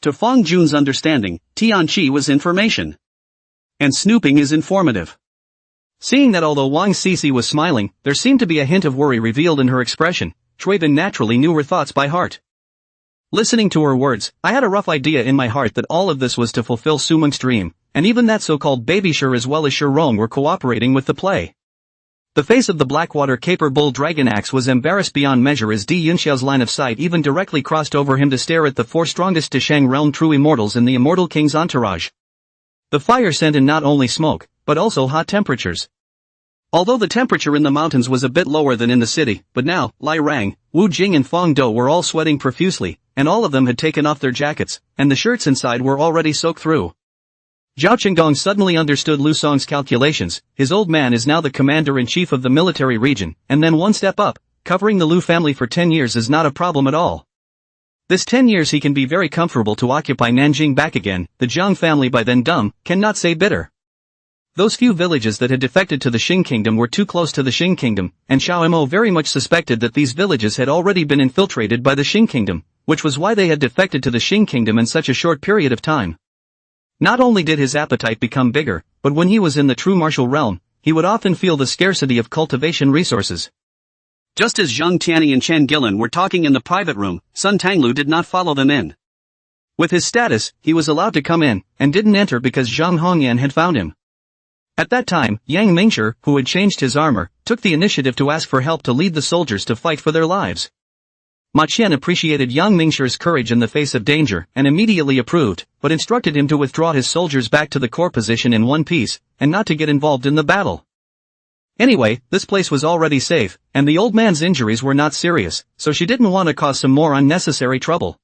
To Fong Jun's understanding, Tianqi was information. And snooping is informative. Seeing that although Wang Sisi was smiling, there seemed to be a hint of worry revealed in her expression, Shui Bin naturally knew her thoughts by heart. Listening to her words, I had a rough idea in my heart that all of this was to fulfill Su Meng's dream, and even that so-called baby Shi as well as Shi Rong were cooperating with the play. The face of the Blackwater Caper Bull Dragon Axe was embarrassed beyond measure as Di Yunxiao's line of sight even directly crossed over him to stare at the 4 strongest Deshang realm true immortals in the Immortal King's entourage. The fire sent in not only smoke, but also hot temperatures. Although the temperature in the mountains was a bit lower than in the city, but now, Lai Rang, Wu Jing and Fong Do were all sweating profusely, and all of them had taken off their jackets, and the shirts inside were already soaked through. Zhao Qinggong suddenly understood Lu Song's calculations. His old man is now the commander-in-chief of the military region, and then one step up, covering the Lu family for 10 years is not a problem at all. This 10 years he can be very comfortable to occupy Nanjing back again. The Jiang family, by then dumb, cannot say bitter. Those few villages that had defected to the Qing kingdom were too close to the Qing kingdom, and Xiao Mo very much suspected that these villages had already been infiltrated by the Qing kingdom, which was why they had defected to the Qing kingdom in such a short period of time. Not only did his appetite become bigger, but when he was in the true martial realm, he would often feel the scarcity of cultivation resources. Just as Zhang Tianyi and Chen Gillan were talking in the private room, Sun Tanglu did not follow them in. With his status, he was allowed to come in, and didn't enter because Zhang Hongyan had found him. At that time, Yang Mingshi, who had changed his armor, took the initiative to ask for help to lead the soldiers to fight for their lives. Ma Qian appreciated Yang Mingshi's courage in the face of danger, and immediately approved, but instructed him to withdraw his soldiers back to the core position in one piece, and not to get involved in the battle. Anyway, this place was already safe, and the old man's injuries were not serious, so she didn't want to cause some more unnecessary trouble.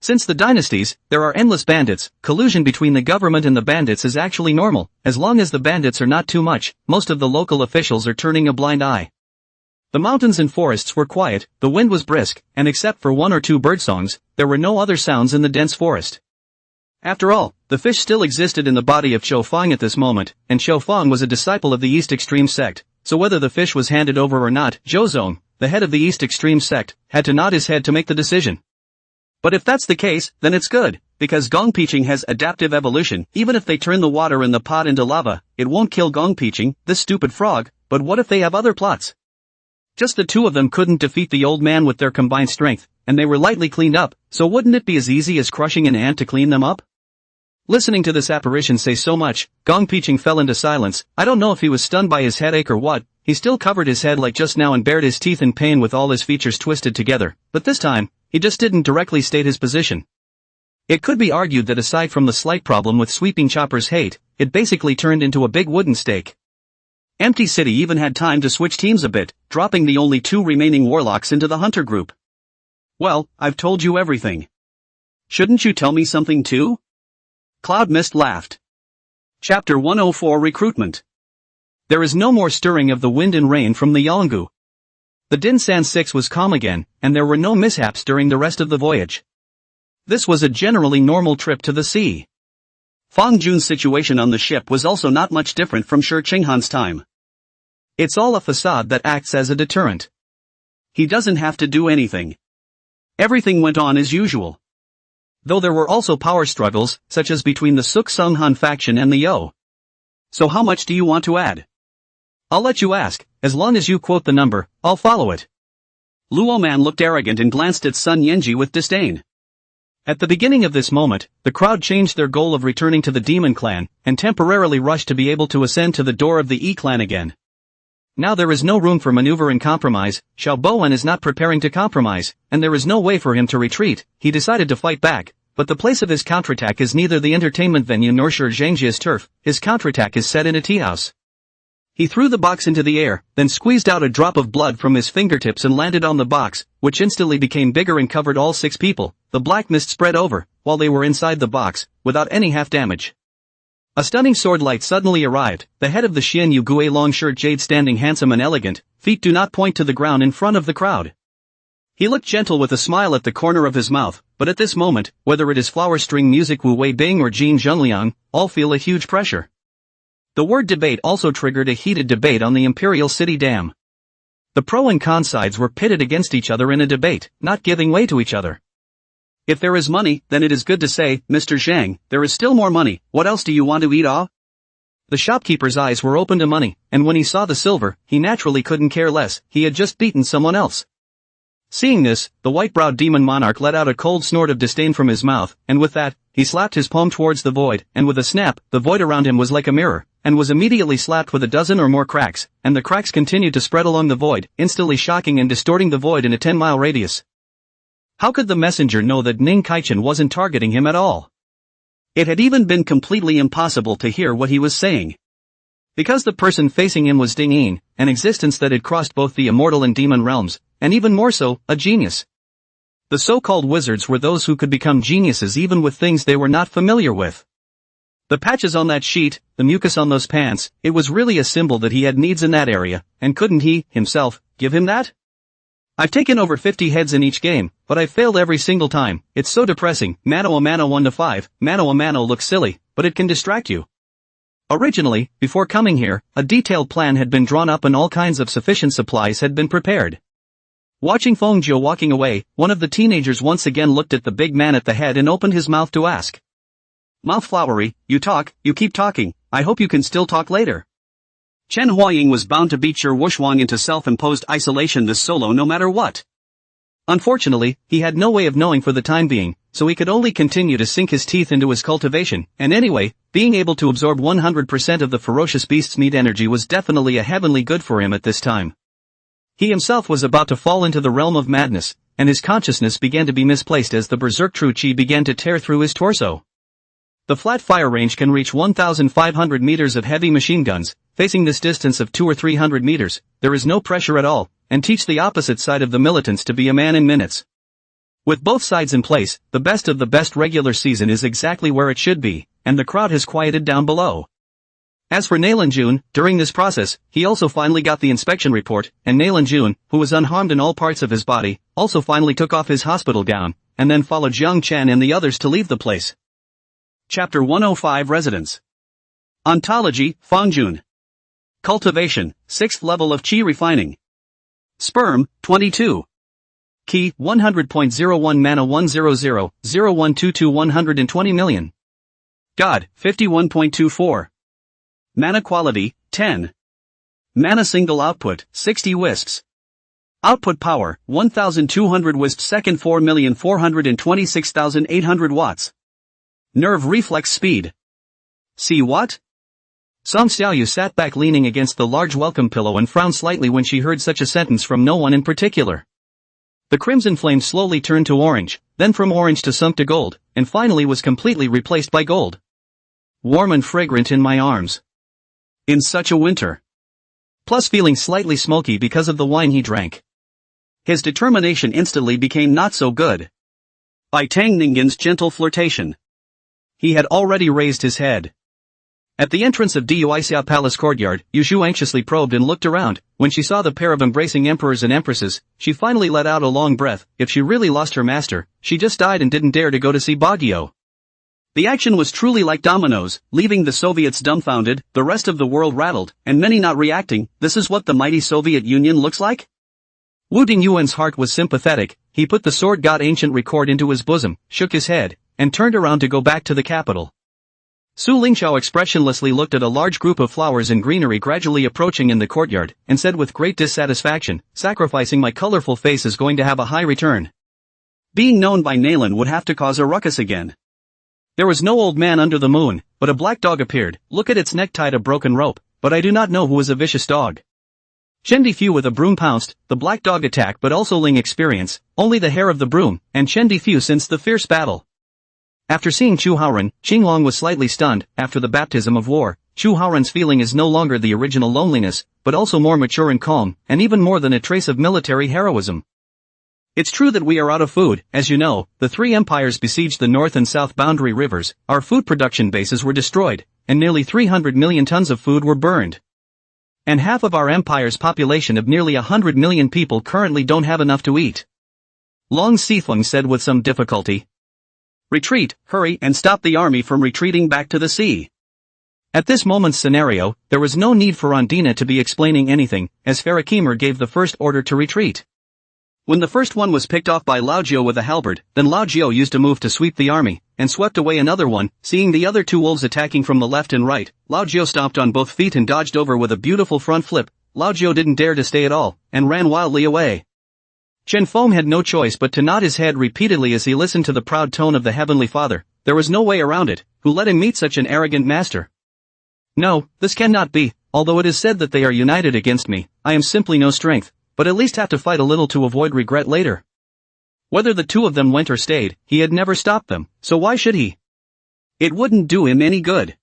Since the dynasties, there are endless bandits, collusion between the government and the bandits is actually normal, as long as the bandits are not too much, most of the local officials are turning a blind eye. The mountains and forests were quiet, the wind was brisk, and except for 1 or 2 birdsongs, there were no other sounds in the dense forest. After all, the fish still existed in the body of Qiu Fang at this moment, and Qiu Fang was a disciple of the East Extreme sect, so whether the fish was handed over or not, Zhou Zong, the head of the East Extreme sect, had to nod his head to make the decision. But if that's the case, then it's good, because Gongpiching has adaptive evolution. Even if they turn the water in the pot into lava, it won't kill Gongpiching, this stupid frog. But what if they have other plots? Just the 2 of them couldn't defeat the old man with their combined strength, and they were lightly cleaned up, so wouldn't it be as easy as crushing an ant to clean them up? Listening to this apparition say so much, Gongpiching fell into silence. I don't know if he was stunned by his headache or what. He still covered his head like just now and bared his teeth in pain with all his features twisted together, but this time, he just didn't directly state his position. It could be argued that aside from the slight problem with Sweeping Chopper's hate, it basically turned into a big wooden stake. Empty City even had time to switch teams a bit, dropping the only 2 remaining warlocks into the hunter group. Well, I've told you everything. Shouldn't you tell me something too? Cloud Mist laughed. Chapter 104 Recruitment. There is no more stirring of the wind and rain from the Yolngu. The Dinsan 6 was calm again, and there were no mishaps during the rest of the voyage. This was a generally normal trip to the sea. Fang Jun's situation on the ship was also not much different from Shi Qinghan's time. It's all a facade that acts as a deterrent. He doesn't have to do anything. Everything went on as usual. Though there were also power struggles, such as between the Suk Sung Han faction and the Yo. So how much do you want to add? I'll let you ask, as long as you quote the number, I'll follow it. Luo Man looked arrogant and glanced at Sun Yenji with disdain. At the beginning of this moment, the crowd changed their goal of returning to the Demon Clan, and temporarily rushed to be able to ascend to the door of the E Clan again. Now there is no room for maneuver and compromise. Xiao Bowen is not preparing to compromise, and there is no way for him to retreat. He decided to fight back, but the place of his counterattack is neither the entertainment venue nor Shi Zhangjia's turf. His counterattack is set in a tea house. He threw the box into the air, then squeezed out a drop of blood from his fingertips and landed on the box, which instantly became bigger and covered all 6 people. The black mist spread over, while they were inside the box, without any half damage. A stunning sword light suddenly arrived, the head of the Xian Yu Gui long shirt jade standing handsome and elegant, feet do not point to the ground in front of the crowd. He looked gentle with a smile at the corner of his mouth, but at this moment, whether it is flower string music Wu Wei Bing or Jin Zhengliang, all feel a huge pressure. The word debate also triggered a heated debate on the Imperial City Dam. The pro and con sides were pitted against each other in a debate, not giving way to each other. If there is money, then it is good to say, Mr. Zhang, there is still more money, what else do you want to eat ah? The shopkeeper's eyes were open to money, and when he saw the silver, he naturally couldn't care less, he had just beaten someone else. Seeing this, the white-browed demon monarch let out a cold snort of disdain from his mouth, and with that, he slapped his palm towards the void, and with a snap, the void around him was like a mirror, and was immediately slapped with a dozen or more cracks, and the cracks continued to spread along the void, instantly shocking and distorting the void in a 10-mile radius. How could the messenger know that Ning Kaichen wasn't targeting him at all? It had even been completely impossible to hear what he was saying. Because the person facing him was Ding Yin, an existence that had crossed both the immortal and demon realms, and even more so, a genius. The so-called wizards were those who could become geniuses even with things they were not familiar with. The patches on that sheet, the mucus on those pants, it was really a symbol that he had needs in that area, and couldn't he, himself, give him that? I've taken over 50 heads in each game, but I've failed every single time, it's so depressing, mano a mano 1 to 5, mano a mano looks silly, but it can distract you. Originally, before coming here, a detailed plan had been drawn up and all kinds of sufficient supplies had been prepared. Watching Feng Jiu walking away, one of the teenagers once again looked at the big man at the head and opened his mouth to ask. Mouth flowery, you talk, you keep talking, I hope you can still talk later. Chen Huaying was bound to beat Sher Wushwang into self-imposed isolation this solo no matter what. Unfortunately, he had no way of knowing for the time being, so he could only continue to sink his teeth into his cultivation, and anyway, being able to absorb 100% of the ferocious beast's meat energy was definitely a heavenly good for him at this time. He himself was about to fall into the realm of madness, and his consciousness began to be misplaced as the berserk true chi began to tear through his torso. The flat fire range can reach 1,500 meters of heavy machine guns. Facing this distance of 200 or 300 meters, there is no pressure at all, and teach the opposite side of the militants to be a man in minutes. With both sides in place, the best of the best regular season is exactly where it should be, and the crowd has quieted down below. As for Nailan Jun, during this process, he also finally got the inspection report, and Nailan Jun, who was unharmed in all parts of his body, also finally took off his hospital gown, and then followed Jiang Chen and the others to leave the place. Chapter 105 Residence. Ontology, Fangjun. Cultivation, 6th level of Qi refining. Sperm, 22. Qi, 100.01 mana 100, 0122 120 million. God, 51.24. Mana quality, 10. Mana single output, 60 wisps. Output power, 1200 wisps second 4,426,800 watts. Nerve reflex speed. See what? Song Xiaoyu sat back leaning against the large welcome pillow and frowned slightly when she heard such a sentence from no one in particular. The crimson flame slowly turned to orange, then from orange to sunk to gold, and finally was completely replaced by gold. Warm and fragrant in my arms. In such a winter. Plus feeling slightly smoky because of the wine he drank. His determination instantly became not so good. By Tang Ningen's gentle flirtation. He had already raised his head. At the entrance of Duixia Palace courtyard, Yushu anxiously probed and looked around. When she saw the pair of embracing emperors and empresses, she finally let out a long breath. If she really lost her master, she just died and didn't dare to go to see Baguio. The action was truly like dominoes, leaving the Soviets dumbfounded, the rest of the world rattled, and many not reacting. This is what the mighty Soviet Union looks like? Wu Dingyuan's heart was sympathetic. He put the sword god ancient record into his bosom, shook his head, and turned around to go back to the capital. Su Lingxiao expressionlessly looked at a large group of flowers and greenery gradually approaching in the courtyard, and said with great dissatisfaction, sacrificing my colorful face is going to have a high return. Being known by Nailan would have to cause a ruckus again. There was no old man under the moon, but a black dog appeared. Look at its neck tied a broken rope, but I do not know who was a vicious dog. Chen Difu with a broom pounced, the black dog attack but also Ling experience, only the hair of the broom, and Chen Difu since the fierce battle. After seeing Chu Haoran, Qinglong was slightly stunned. After the baptism of war, Chu Haoran's feeling is no longer the original loneliness, but also more mature and calm, and even more than a trace of military heroism. It's true that we are out of food. As you know, the three empires besieged the north and south boundary rivers, our food production bases were destroyed, and nearly 300 million tons of food were burned. And half of our empire's population of nearly 100 million people currently don't have enough to eat. Long Sifeng said with some difficulty. Retreat, hurry and stop the army from retreating back to the sea. At this moment's scenario, there was no need for Ondina to be explaining anything, as Farakimur gave the first order to retreat. When the first one was picked off by Lao Jiao with a halberd, then Lao Jiao used a move to sweep the army, and swept away another one. Seeing the other two wolves attacking from the left and right, Lao Jiao stomped on both feet and dodged over with a beautiful front flip. Lao Jiao didn't dare to stay at all, and ran wildly away. Chen Feng had no choice but to nod his head repeatedly as he listened to the proud tone of the Heavenly Father. There was no way around it. Who let him meet such an arrogant master? No, this cannot be. Although it is said that they are united against me, I am simply no strength, but at least have to fight a little to avoid regret later. Whether the two of them went or stayed, he had never stopped them, so why should he? It wouldn't do him any good.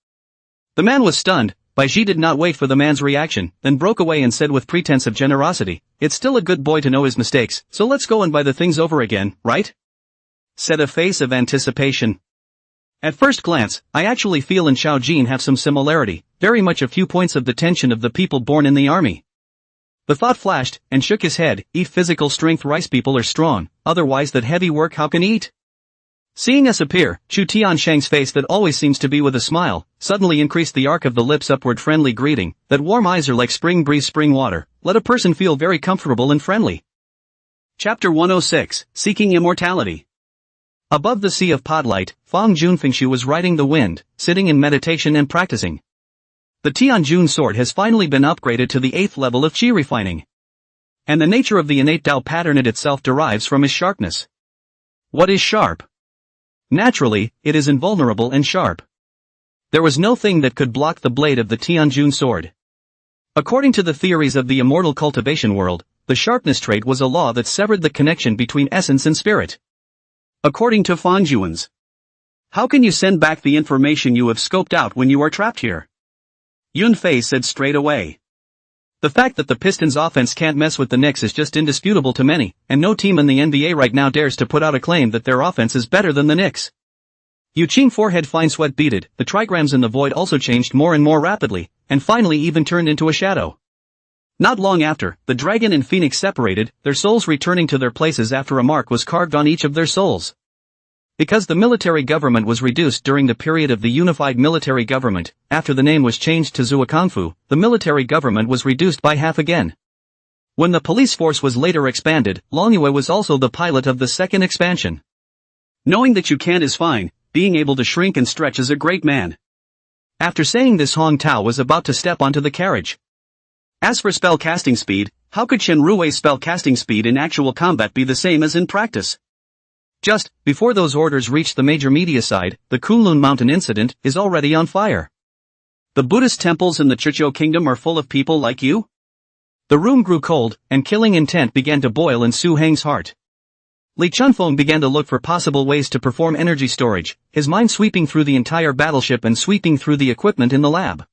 The man was stunned. Bai Ji did not wait for the man's reaction, then broke away and said with pretense of generosity, "It's still a good boy to know his mistakes, so let's go and buy the things over again, right?" Said a face of anticipation. At first glance, I actually feel and Xiao Jin have some similarity, very much a few points of the tension of the people born in the army. The thought flashed, and shook his head. If physical strength rice people are strong, otherwise that heavy work how can eat? Seeing us appear, Chu Tianxiang's face that always seems to be with a smile, suddenly increased the arc of the lips upward friendly greeting, that warm eyes are like spring breeze spring water, let a person feel very comfortable and friendly. Chapter 106, Seeking Immortality. Above the sea of podlight, Fang Junfengshu was riding the wind, sitting in meditation and practicing. The Tianjun sword has finally been upgraded to the 8th level of qi refining. And the nature of the innate Tao pattern it itself derives from its sharpness. What is sharp? Naturally, it is invulnerable and sharp. There was no thing that could block the blade of the Tianjun sword. According to the theories of the immortal cultivation world, the sharpness trait was a law that severed the connection between essence and spirit. According to Fangjuans. How can you send back the information you have scoped out when you are trapped here? Yun Fei said straight away. The fact that the Pistons' offense can't mess with the Knicks is just indisputable to many, and no team in the NBA right now dares to put out a claim that their offense is better than the Knicks. Yu Qing forehead fine sweat beaded, the trigrams in the void also changed more and more rapidly, and finally even turned into a shadow. Not long after, the dragon and phoenix separated, their souls returning to their places after a mark was carved on each of their souls. Because the military government was reduced during the period of the unified military government, after the name was changed to Zuokangfu, the military government was reduced by half again. When the police force was later expanded, Longyue was also the pilot of the second expansion. Knowing that you can't is fine, being able to shrink and stretch is a great man. After saying this, Hong Tao was about to step onto the carriage. As for spell casting speed, how could Shen Rui's spell casting speed in actual combat be the same as in practice? Just before those orders reached the major media side, the Kunlun Mountain incident is already on fire. The Buddhist temples in the Chichou kingdom are full of people like you? The room grew cold, and killing intent began to boil in Su Heng's heart. Li Chunfeng began to look for possible ways to perform energy storage, his mind sweeping through the entire battleship and sweeping through the equipment in the lab.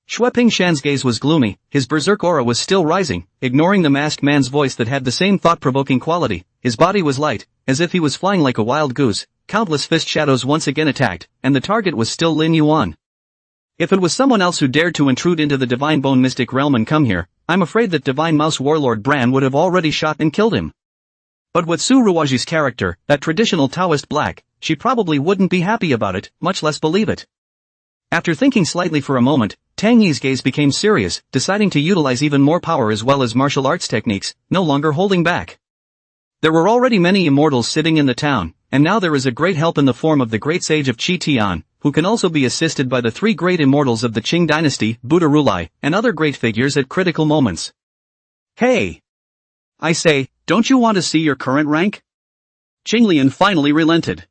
Shueping Shan's gaze was gloomy, his berserk aura was still rising, ignoring the masked man's voice that had the same thought-provoking quality. His body was light, as if he was flying like a wild goose. Countless fist shadows once again attacked, and the target was still Lin Yuan. If it was someone else who dared to intrude into the Divine Bone Mystic realm and come here, I'm afraid that Divine Mouse Warlord Bran would have already shot and killed him. But with Su Ruoji's character, that traditional Taoist black, she probably wouldn't be happy about it, much less believe it. After thinking slightly for a moment, Tang Yi's gaze became serious, deciding to utilize even more power as well as martial arts techniques, no longer holding back. There were already many immortals sitting in the town, and now there is a great help in the form of the great sage of Qi Tian, who can also be assisted by the three great immortals of the Qing dynasty, Buddha Rulai, and other great figures at critical moments. Hey! I say, don't you want to see your current rank? Qinglian finally relented.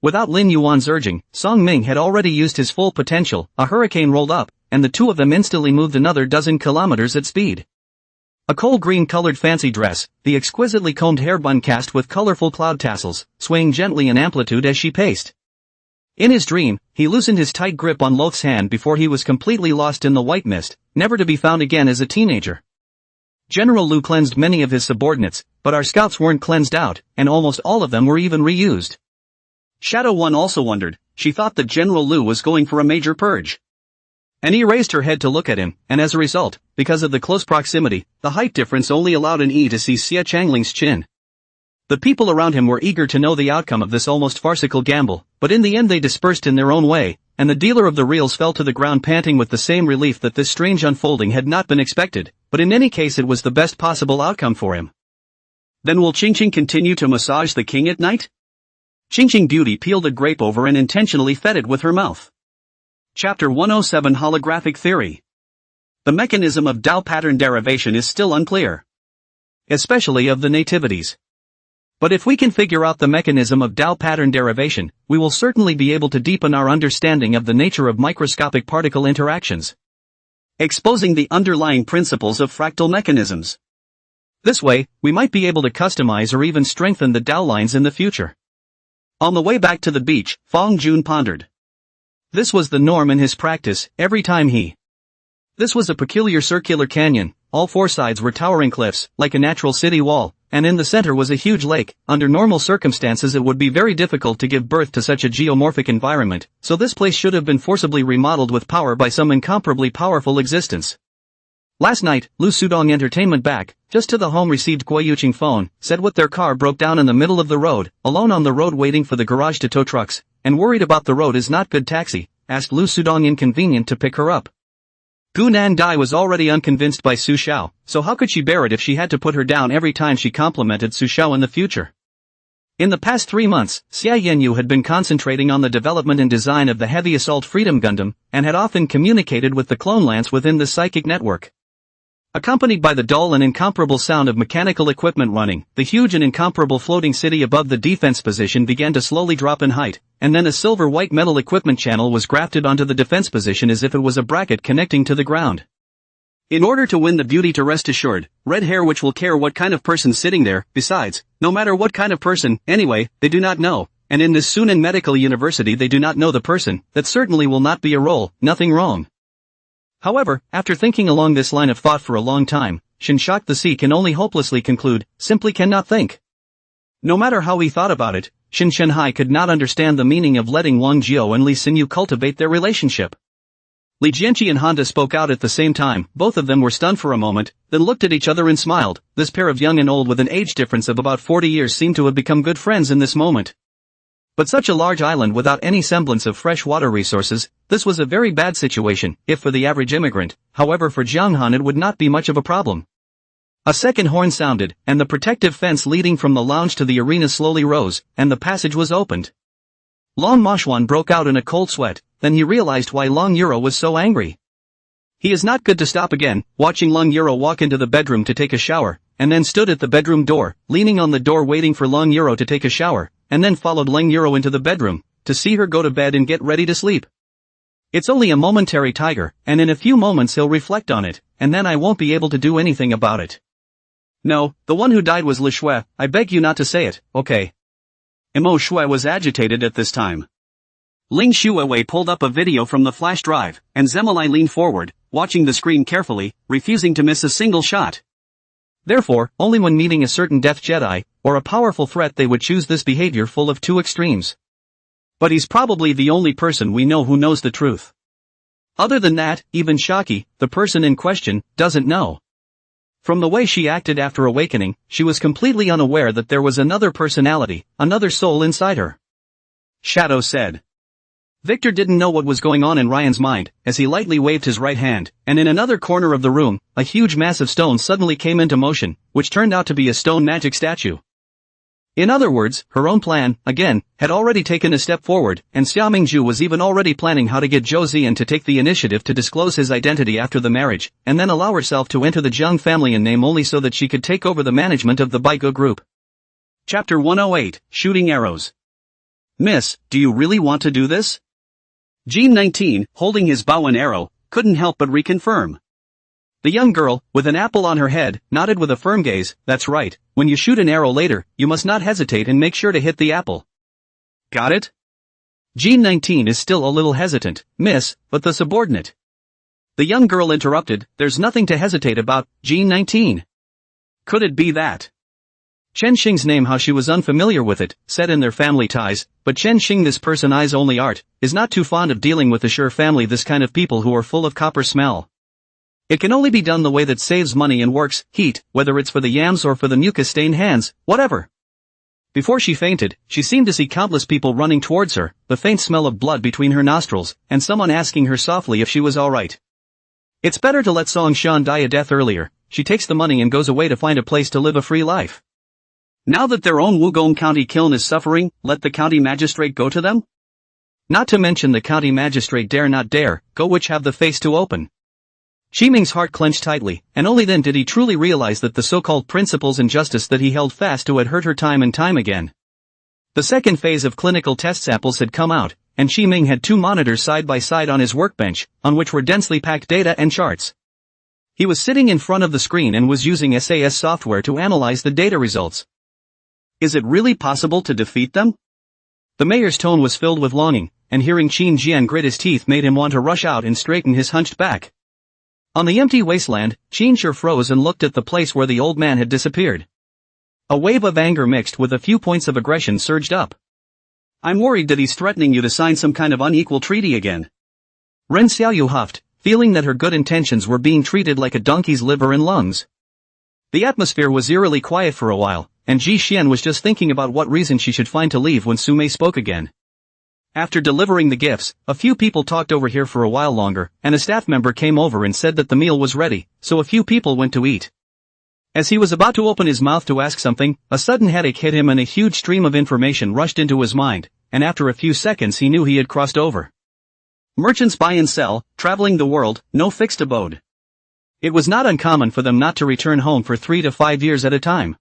Without Lin Yuan's urging, Song Ming had already used his full potential. A hurricane rolled up, and the two of them instantly moved another dozen kilometers at speed. A coal green-colored fancy dress, the exquisitely combed hair bun cast with colorful cloud tassels, swaying gently in amplitude as she paced. In his dream, he loosened his tight grip on Loth's hand before he was completely lost in the white mist, never to be found again as a teenager. General Lu cleansed many of his subordinates, but our scouts weren't cleansed out, and almost all of them were even reused. Shadow One also wondered, she thought that General Lu was going for a major purge. And he raised her head to look at him, and as a result, because of the close proximity, the height difference only allowed an E to see Xie Changling's chin. The people around him were eager to know the outcome of this almost farcical gamble, but in the end they dispersed in their own way, and the dealer of the reels fell to the ground panting with the same relief that this strange unfolding had not been expected, but in any case it was the best possible outcome for him. Then will Qingqing continue to massage the king at night? Qingqing Beauty peeled a grape over and intentionally fed it with her mouth. Chapter 107 Holographic Theory. The mechanism of Tao pattern derivation is still unclear. Especially of the nativities. But if we can figure out the mechanism of Tao pattern derivation, we will certainly be able to deepen our understanding of the nature of microscopic particle interactions, exposing the underlying principles of fractal mechanisms. This way, we might be able to customize or even strengthen the Tao lines in the future. On the way back to the beach, Fong Jun pondered. This was the norm in his practice, every time he. This was a peculiar circular canyon, all four sides were towering cliffs, like a natural city wall, and in the center was a huge lake. Under normal circumstances it would be very difficult to give birth to such a geomorphic environment, so this place should have been forcibly remodeled with power by some incomparably powerful existence. Last night, Lu Sudong Entertainment back, just to the home received Guo Yuqing phone, said what their car broke down in the middle of the road, alone on the road waiting for the garage to tow trucks, and worried about the road is not good taxi, asked Lu Sudong inconvenient to pick her up. Gu Nan Dai was already unconvinced by Su Xiao, so how could she bear it if she had to put her down every time she complimented Su Xiao in the future? In the past 3 months, Xia Yanyu had been concentrating on the development and design of the Heavy Assault Freedom Gundam, and had often communicated with the Clone Lance within the psychic network. Accompanied by the dull and incomparable sound of mechanical equipment running, the huge and incomparable floating city above the defense position began to slowly drop in height, and then a silver-white metal equipment channel was grafted onto the defense position as if it was a bracket connecting to the ground. In order to win the beauty to rest assured, red hair which will care what kind of person sitting there, besides, no matter what kind of person, anyway, they do not know, and in this Sunan Medical University they do not know the person, that certainly will not be a role, nothing wrong. However, after thinking along this line of thought for a long time, Shinshak the Sea can only hopelessly conclude, simply cannot think. No matter how he thought about it, Shin Shenhai could not understand the meaning of letting Wang Jiao and Li Xinyu cultivate their relationship. Li Jianqi and Honda spoke out at the same time, both of them were stunned for a moment, then looked at each other and smiled. This pair of young and old with an age difference of about 40 years seemed to have become good friends in this moment. But such a large island without any semblance of fresh water resources, this was a very bad situation, if for the average immigrant, however for Jiang Han it would not be much of a problem. A second horn sounded, and the protective fence leading from the lounge to the arena slowly rose, and the passage was opened. Long Moshuan broke out in a cold sweat, then he realized why Long Euro was so angry. He is not good to stop again, watching Long Euro walk into the bedroom to take a shower, and then stood at the bedroom door, leaning on the door waiting for Long Euro to take a shower, and then followed Long Euro into the bedroom, to see her go to bed and get ready to sleep. It's only a momentary tiger, and in a few moments he'll reflect on it, and then I won't be able to do anything about it. No, the one who died was Le Shui, I beg you not to say it, okay? Mo Shui was agitated at this time. Ling Shuiwei pulled up a video from the flash drive, and Zemelai leaned forward, watching the screen carefully, refusing to miss a single shot. Therefore, only when meeting a certain Death Jedi, or a powerful threat they would choose this behavior full of two extremes. But he's probably the only person we know who knows the truth. Other than that, even Shaki, the person in question, doesn't know. From the way she acted after awakening, she was completely unaware that there was another personality, another soul inside her. Shadow said. Victor didn't know what was going on in Ryan's mind, as he lightly waved his right hand, and in another corner of the room, a huge mass of stone suddenly came into motion, which turned out to be a stone magic statue. In other words, her own plan, again, had already taken a step forward, and Xia Mingju was even already planning how to get Zhou Ziyan to take the initiative to disclose his identity after the marriage, and then allow herself to enter the Jiang family in name only so that she could take over the management of the Baigu group. Chapter 108, Shooting Arrows. Miss, do you really want to do this? Jean 19, holding his bow and arrow, couldn't help but reconfirm. The young girl, with an apple on her head, nodded with a firm gaze. That's right, when you shoot an arrow later, you must not hesitate and make sure to hit the apple. Got it? Jean 19 is still a little hesitant, miss, but the subordinate. The young girl interrupted, there's nothing to hesitate about, Jean 19. Could it be that? Chen Xing's name, how she was unfamiliar with it, said in their family ties, but Chen Xing, this person eyes only art, is not too fond of dealing with the Sure family, this kind of people who are full of copper smell. It can only be done the way that saves money and works, heat, whether it's for the yams or for the mucus-stained hands, whatever. Before she fainted, she seemed to see countless people running towards her, the faint smell of blood between her nostrils, and someone asking her softly if she was alright. It's better to let Song Shan die a death earlier. She takes the money and goes away to find a place to live a free life. Now that their own Wugong County kiln is suffering, let the county magistrate go to them? Not to mention the county magistrate dare not dare, go which have the face to open. Qi Ming's heart clenched tightly, and only then did he truly realize that the so-called principles and justice that he held fast to had hurt her time and time again. The second phase of clinical test samples had come out, and Qi Ming had 2 monitors side by side on his workbench, on which were densely packed data and charts. He was sitting in front of the screen and was using SAS software to analyze the data results. Is it really possible to defeat them? The mayor's tone was filled with longing, and hearing Qin Jian grit his teeth made him want to rush out and straighten his hunched back. On the empty wasteland, Qin Shi froze and looked at the place where the old man had disappeared. A wave of anger mixed with a few points of aggression surged up. I'm worried that he's threatening you to sign some kind of unequal treaty again. Ren Xiaoyu huffed, feeling that her good intentions were being treated like a donkey's liver and lungs. The atmosphere was eerily quiet for a while, and Ji Xian was just thinking about what reason she should find to leave when Su Mei spoke again. After delivering the gifts, a few people talked over here for a while longer, and a staff member came over and said that the meal was ready, so a few people went to eat. As he was about to open his mouth to ask something, a sudden headache hit him and a huge stream of information rushed into his mind, and after a few seconds he knew he had crossed over. Merchants buy and sell, traveling the world, no fixed abode. It was not uncommon for them not to return home for 3 to 5 years at a time.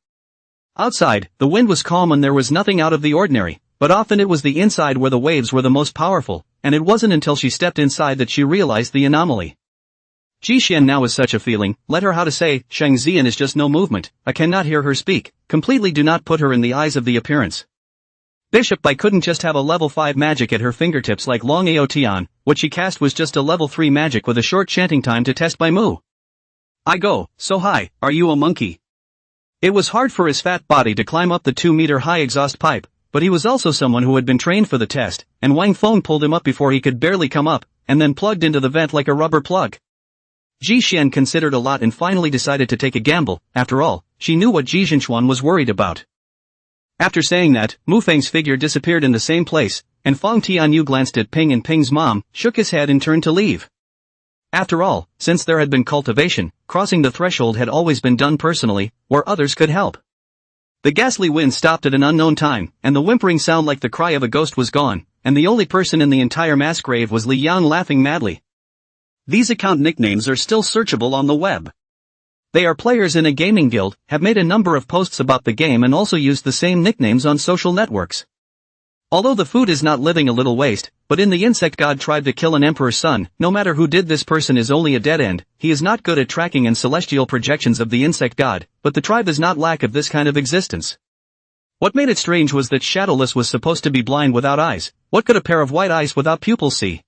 Outside, the wind was calm and there was nothing out of the ordinary, but often it was the inside where the waves were the most powerful, and it wasn't until she stepped inside that she realized the anomaly. Ji Xian now is such a feeling, let her how to say, Shang Zian is just no movement, I cannot hear her speak, completely do not put her in the eyes of the appearance. Bishop, I couldn't just have a level 5 magic at her fingertips like Long Ao Tian, what she cast was just a level 3 magic with a short chanting time to test by Mu. I go, so high, are you a monkey? It was hard for his fat body to climb up the 2-meter-high exhaust pipe, but he was also someone who had been trained for the test, and Wang Feng pulled him up before he could barely come up, and then plugged into the vent like a rubber plug. Ji Xian considered a lot and finally decided to take a gamble. After all, she knew what Ji Zhenchuan was worried about. After saying that, Mu Feng's figure disappeared in the same place, and Fong Tianxiong glanced at Ping and Ping's mom, shook his head and turned to leave. After all, since there had been cultivation, crossing the threshold had always been done personally, where others could help. The ghastly wind stopped at an unknown time, and the whimpering sound like the cry of a ghost was gone, and the only person in the entire mass grave was Li Yang laughing madly. These account nicknames are still searchable on the web. They are players in a gaming guild, have made a number of posts about the game and also used the same nicknames on social networks. Although the food is not living a little waste, but in the insect god tried to kill an emperor's son, no matter who did this person is only a dead end, he is not good at tracking and celestial projections of the insect god, but the tribe does not lack of this kind of existence. What made it strange was that Shadowless was supposed to be blind without eyes. What could a pair of white eyes without pupils see?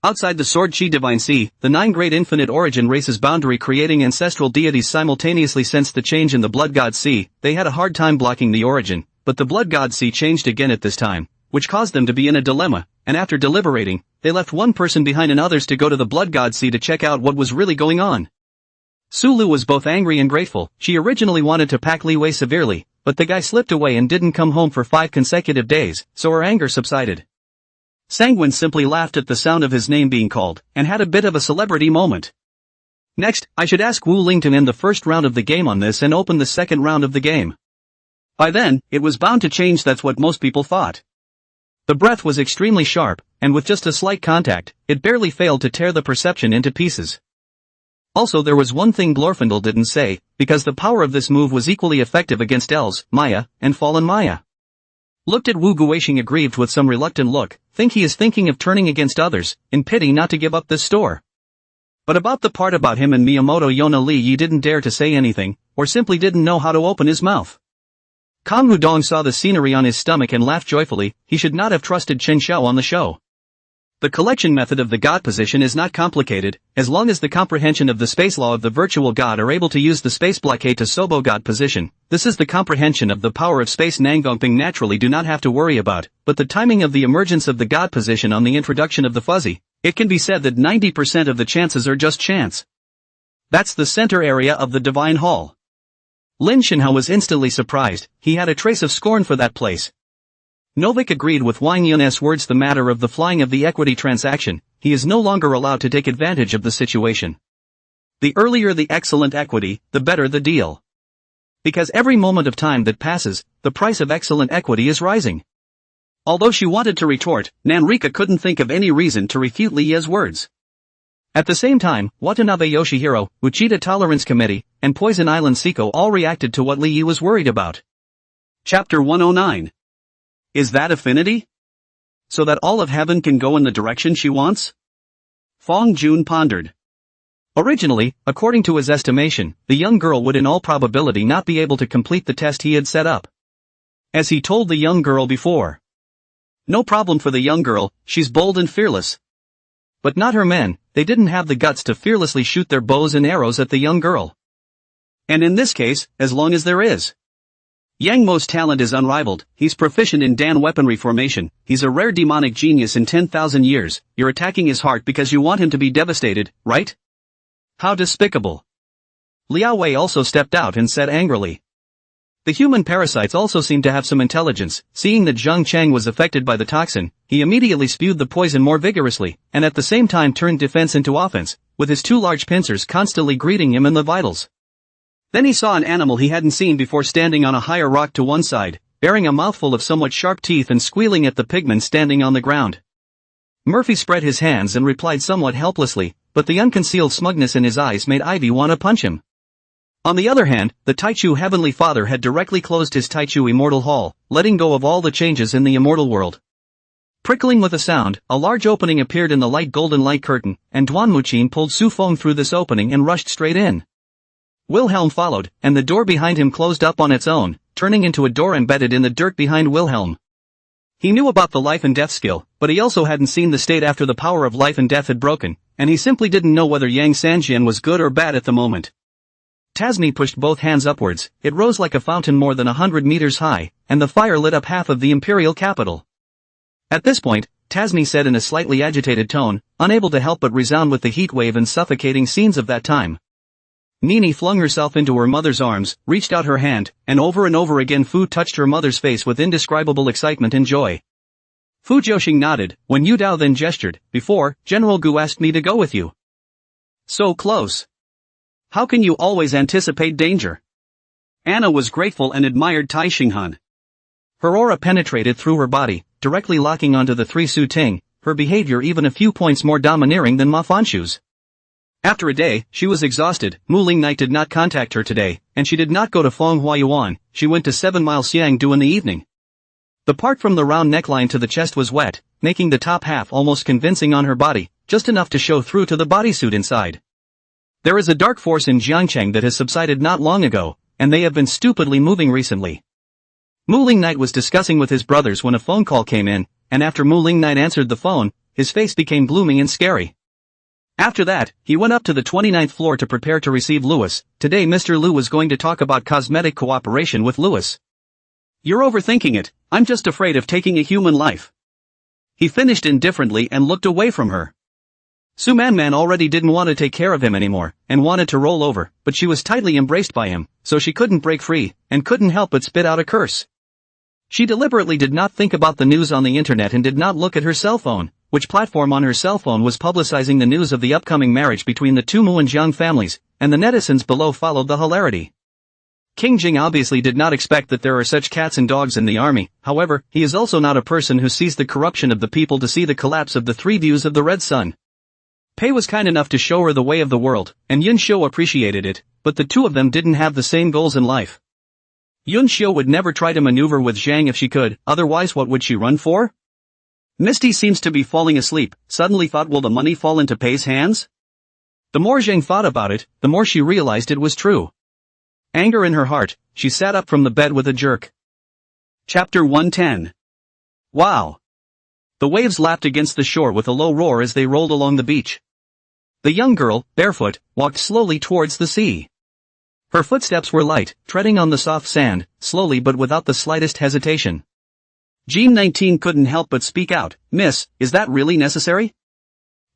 Outside the Sword Chi Divine Sea, the 9 great infinite origin races boundary creating ancestral deities simultaneously sensed the change in the Blood God Sea. They had a hard time blocking the origin, but the Blood God Sea changed again at this time, which caused them to be in a dilemma, and after deliberating, they left one person behind and others to go to the Blood God Sea to check out what was really going on. Sulu was both angry and grateful. She originally wanted to pack Li Wei severely, but the guy slipped away and didn't come home for 5 consecutive days, so her anger subsided. Sanguine simply laughed at the sound of his name being called, and had a bit of a celebrity moment. Next, I should ask Wu Ling to end the first round of the game on this and open the second round of the game. By then, it was bound to change, that's what most people thought. The breath was extremely sharp, and with just a slight contact, it barely failed to tear the perception into pieces. Also there was one thing Glorfindel didn't say, because the power of this move was equally effective against Elves, Maya, and Fallen Maya. Looked at Wu Guixing aggrieved with some reluctant look, think he is thinking of turning against others, in pity not to give up this store. But about the part about him and Miyamoto Yona Li he didn't dare to say anything, or simply didn't know how to open his mouth. Kang Hudong saw the scenery on his stomach and laughed joyfully. He should not have trusted Chen Xiao on the show. The collection method of the God position is not complicated, as long as the comprehension of the space law of the virtual God are able to use the space blockade to Sobo God position. This is the comprehension of the power of space Nangongping naturally do not have to worry about, but the timing of the emergence of the God position on the introduction of the fuzzy. It can be said that 90% of the chances are just chance. That's the center area of the Divine Hall. Lin Shenhao was instantly surprised, he had a trace of scorn for that place. Novik agreed with Wang Yun's words. The matter of the flying of the equity transaction, he is no longer allowed to take advantage of the situation. The earlier the excellent equity, the better the deal. Because every moment of time that passes, the price of excellent equity is rising. Although she wanted to retort, Nanrika couldn't think of any reason to refute Li Ye's words. At the same time, Watanabe Yoshihiro, Uchida Tolerance Committee, and Poison Island Seiko all reacted to what Li Yi was worried about. Chapter 109. Is that affinity? So that all of heaven can go in the direction she wants? Fong Jun pondered. Originally, according to his estimation, the young girl would in all probability not be able to complete the test he had set up. As he told the young girl before. No problem for the young girl, she's bold and fearless. But not her men, they didn't have the guts to fearlessly shoot their bows and arrows at the young girl. And in this case, as long as there is. Yang Mo's talent is unrivaled, he's proficient in Dan weaponry formation, he's a rare demonic genius in 10,000 years, you're attacking his heart because you want him to be devastated, right? How despicable. Liao Wei also stepped out and said angrily. The human parasites also seem to have some intelligence. Seeing that Zhang Cheng was affected by the toxin, he immediately spewed the poison more vigorously, and at the same time turned defense into offense, with his two large pincers constantly greeting him in the vitals. Then he saw an animal he hadn't seen before standing on a higher rock to one side, bearing a mouthful of somewhat sharp teeth and squealing at the pigmen standing on the ground. Murphy spread his hands and replied somewhat helplessly, but the unconcealed smugness in his eyes made Ivy want to punch him. On the other hand, the Taichu Heavenly Father had directly closed his Taichu Immortal Hall, letting go of all the changes in the immortal world. Prickling with a sound, a large opening appeared in the light golden light curtain, and Duanmuqin pulled Su Feng through this opening and rushed straight in. Wilhelm followed, and the door behind him closed up on its own, turning into a door embedded in the dirt behind Wilhelm. He knew about the life and death skill, but he also hadn't seen the state after the power of life and death had broken, and he simply didn't know whether Yang Sanjian was good or bad at the moment. Tasmi pushed both hands upwards, it rose like a fountain more than 100 meters high, and the fire lit up half of the imperial capital. At this point, Tasmi said in a slightly agitated tone, unable to help but resound with the heat wave and suffocating scenes of that time. Nini flung herself into her mother's arms, reached out her hand, and over again Fu touched her mother's face with indescribable excitement and joy. Fu Jiuxing nodded, when Yu Dao then gestured, before, General Gu asked me to go with you. So close. How can you always anticipate danger? Anna was grateful and admired Tai Xinghan. Her aura penetrated through her body, directly locking onto the three Su Ting, her behavior even a few points more domineering than Ma Fanshu's. After a day, she was exhausted. Mu Ling Knight did not contact her today, and she did not go to Feng Huayuan, she went to 7 Mile Xiangdu in the evening. The part from the round neckline to the chest was wet, making the top half almost convincing on her body, just enough to show through to the bodysuit inside. There is a dark force in Jiangcheng that has subsided not long ago, and they have been stupidly moving recently. Mu Ling Knight was discussing with his brothers when a phone call came in, and after Mu Ling Knight answered the phone, his face became gloomy and scary. After that, he went up to the 29th floor to prepare to receive Louis. Today Mr. Liu was going to talk about cosmetic cooperation with Louis. You're overthinking it, I'm just afraid of taking a human life. He finished indifferently and looked away from her. Su Manman already didn't want to take care of him anymore, and wanted to roll over, but she was tightly embraced by him, so she couldn't break free, and couldn't help but spit out a curse. She deliberately did not think about the news on the internet and did not look at her cell phone, which platform on her cell phone was publicizing the news of the upcoming marriage between the two Mu and Jiang families, and the netizens below followed the hilarity. King Jing obviously did not expect that there are such cats and dogs in the army, however, he is also not a person who sees the corruption of the people to see the collapse of the three views of the Red Sun. Pei was kind enough to show her the way of the world, and Yun Xiu appreciated it, but the two of them didn't have the same goals in life. Yun Xiu would never try to maneuver with Zhang if she could, otherwise what would she run for? Misty seems to be falling asleep, suddenly thought, will the money fall into Pei's hands? The more Zhang thought about it, the more she realized it was true. Anger in her heart, she sat up from the bed with a jerk. Chapter 110. Wow. The waves lapped against the shore with a low roar as they rolled along the beach. The young girl, barefoot, walked slowly towards the sea. Her footsteps were light, treading on the soft sand, slowly but without the slightest hesitation. Jean 19 couldn't help but speak out, "Miss, is that really necessary?"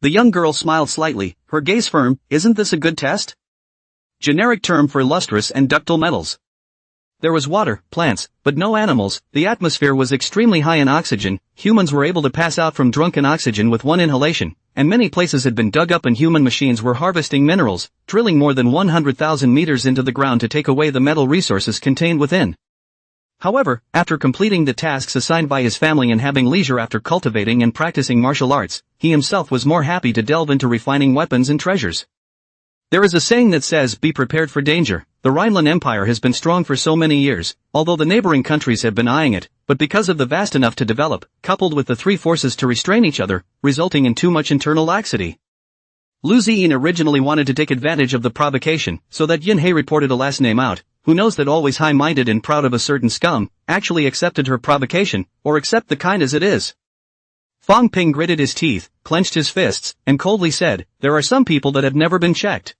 The young girl smiled slightly, her gaze firm. "Isn't this a good test?" Generic term for lustrous and ductile metals. There was water, plants, but no animals. The atmosphere was extremely high in oxygen. Humans were able to pass out from drunken oxygen with one inhalation, and many places had been dug up and human machines were harvesting minerals, drilling more than 100,000 meters into the ground to take away the metal resources contained within. However, after completing the tasks assigned by his family and having leisure after cultivating and practicing martial arts, he himself was more happy to delve into refining weapons and treasures. There is a saying that says, "Be prepared for danger." The Rhineland Empire has been strong for so many years, although the neighboring countries have been eyeing it, but because of the vast enough to develop, coupled with the three forces to restrain each other, resulting in too much internal laxity. Lu Ziyin originally wanted to take advantage of the provocation, so that Yin He reported a last name out, who knows that always high-minded and proud of a certain scum, actually accepted her provocation, or accept the kind as it is. Fong Ping gritted his teeth, clenched his fists, and coldly said, "There are some people that have never been checked.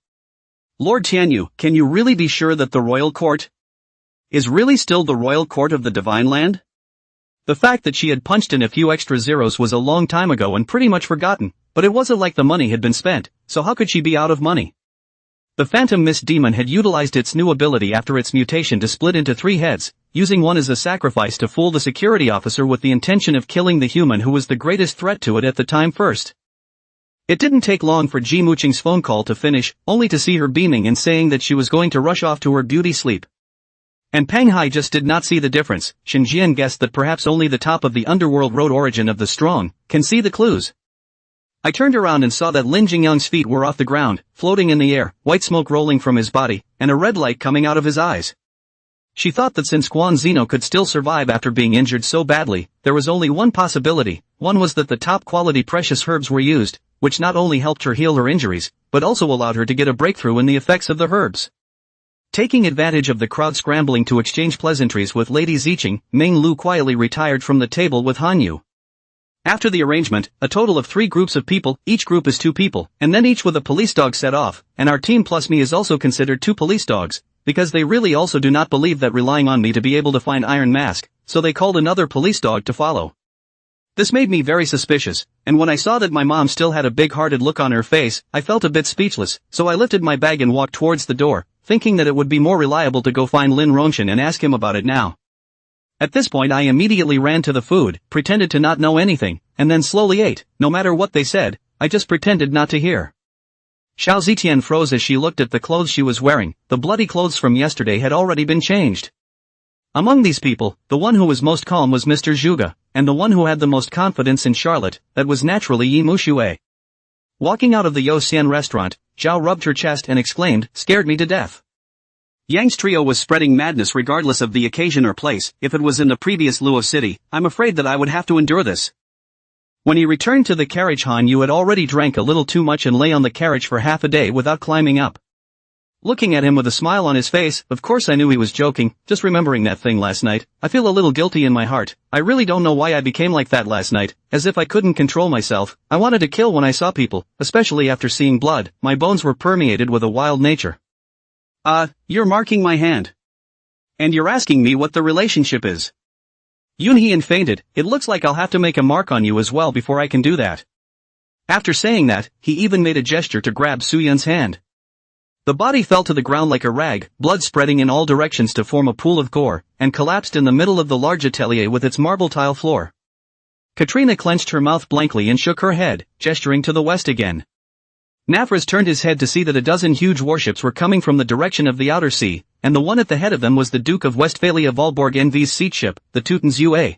Lord Tianyu, can you really be sure that the royal court is really still the royal court of the divine land?" The fact that she had punched in a few extra zeros was a long time ago and pretty much forgotten, but it wasn't like the money had been spent, so how could she be out of money? The Phantom Mist Demon had utilized its new ability after its mutation to split into three heads, using one as a sacrifice to fool the security officer with the intention of killing the human who was the greatest threat to it at the time first. It didn't take long for Ji Muqing's phone call to finish, only to see her beaming and saying that she was going to rush off to her beauty sleep. And Peng Hai just did not see the difference. Shen Jian guessed that perhaps only the top of the underworld road origin of the strong can see the clues. I turned around and saw that Lin Jingyang's feet were off the ground, floating in the air, white smoke rolling from his body, and a red light coming out of his eyes. She thought that since Guan Zeno could still survive after being injured so badly, there was only one possibility. One was that the top-quality precious herbs were used, which not only helped her heal her injuries, but also allowed her to get a breakthrough in the effects of the herbs. Taking advantage of the crowd scrambling to exchange pleasantries with Lady Ziqing, Meng Lu quietly retired from the table with Han Yu. After the arrangement, a total of 3 groups of people, each group is 2 people, and then each with a police dog set off, and our team plus me is also considered 2 police dogs, because they really also do not believe that relying on me to be able to find Iron Mask, so they called another police dog to follow. This made me very suspicious, and when I saw that my mom still had a big-hearted look on her face, I felt a bit speechless, so I lifted my bag and walked towards the door, thinking that it would be more reliable to go find Lin Rongshan and ask him about it now. At this point I immediately ran to the food, pretended to not know anything, and then slowly ate. No matter what they said, I just pretended not to hear. Xiao Zitian froze as she looked at the clothes she was wearing. The bloody clothes from yesterday had already been changed. Among these people, the one who was most calm was Mr. Zhuge, and the one who had the most confidence in Charlotte, that was naturally Yi Muxue. Walking out of the Yo Xian restaurant, Zhao rubbed her chest and exclaimed, "Scared me to death." Yang's trio was spreading madness regardless of the occasion or place. If it was in the previous Luo city, I'm afraid that I would have to endure this. When he returned to the carriage, Han Yu had already drank a little too much and lay on the carriage for half a day without climbing up. Looking at him with a smile on his face, of course I knew he was joking, just remembering that thing last night, I feel a little guilty in my heart. I really don't know why I became like that last night, as if I couldn't control myself. I wanted to kill when I saw people, especially after seeing blood. My bones were permeated with a wild nature. You're marking my hand. And you're asking me what the relationship is. Yunhian fainted. It looks like I'll have to make a mark on you as well before I can do that. After saying that, he even made a gesture to grab Suyun's hand. The body fell to the ground like a rag, blood spreading in all directions to form a pool of gore, and collapsed in the middle of the large atelier with its marble tile floor. Katrina clenched her mouth blankly and shook her head, gesturing to the west again. Nafras turned his head to see that a dozen huge warships were coming from the direction of the outer sea, and the one at the head of them was the Duke of Westphalia Valborg Envy's seat ship, the Teutons Ua.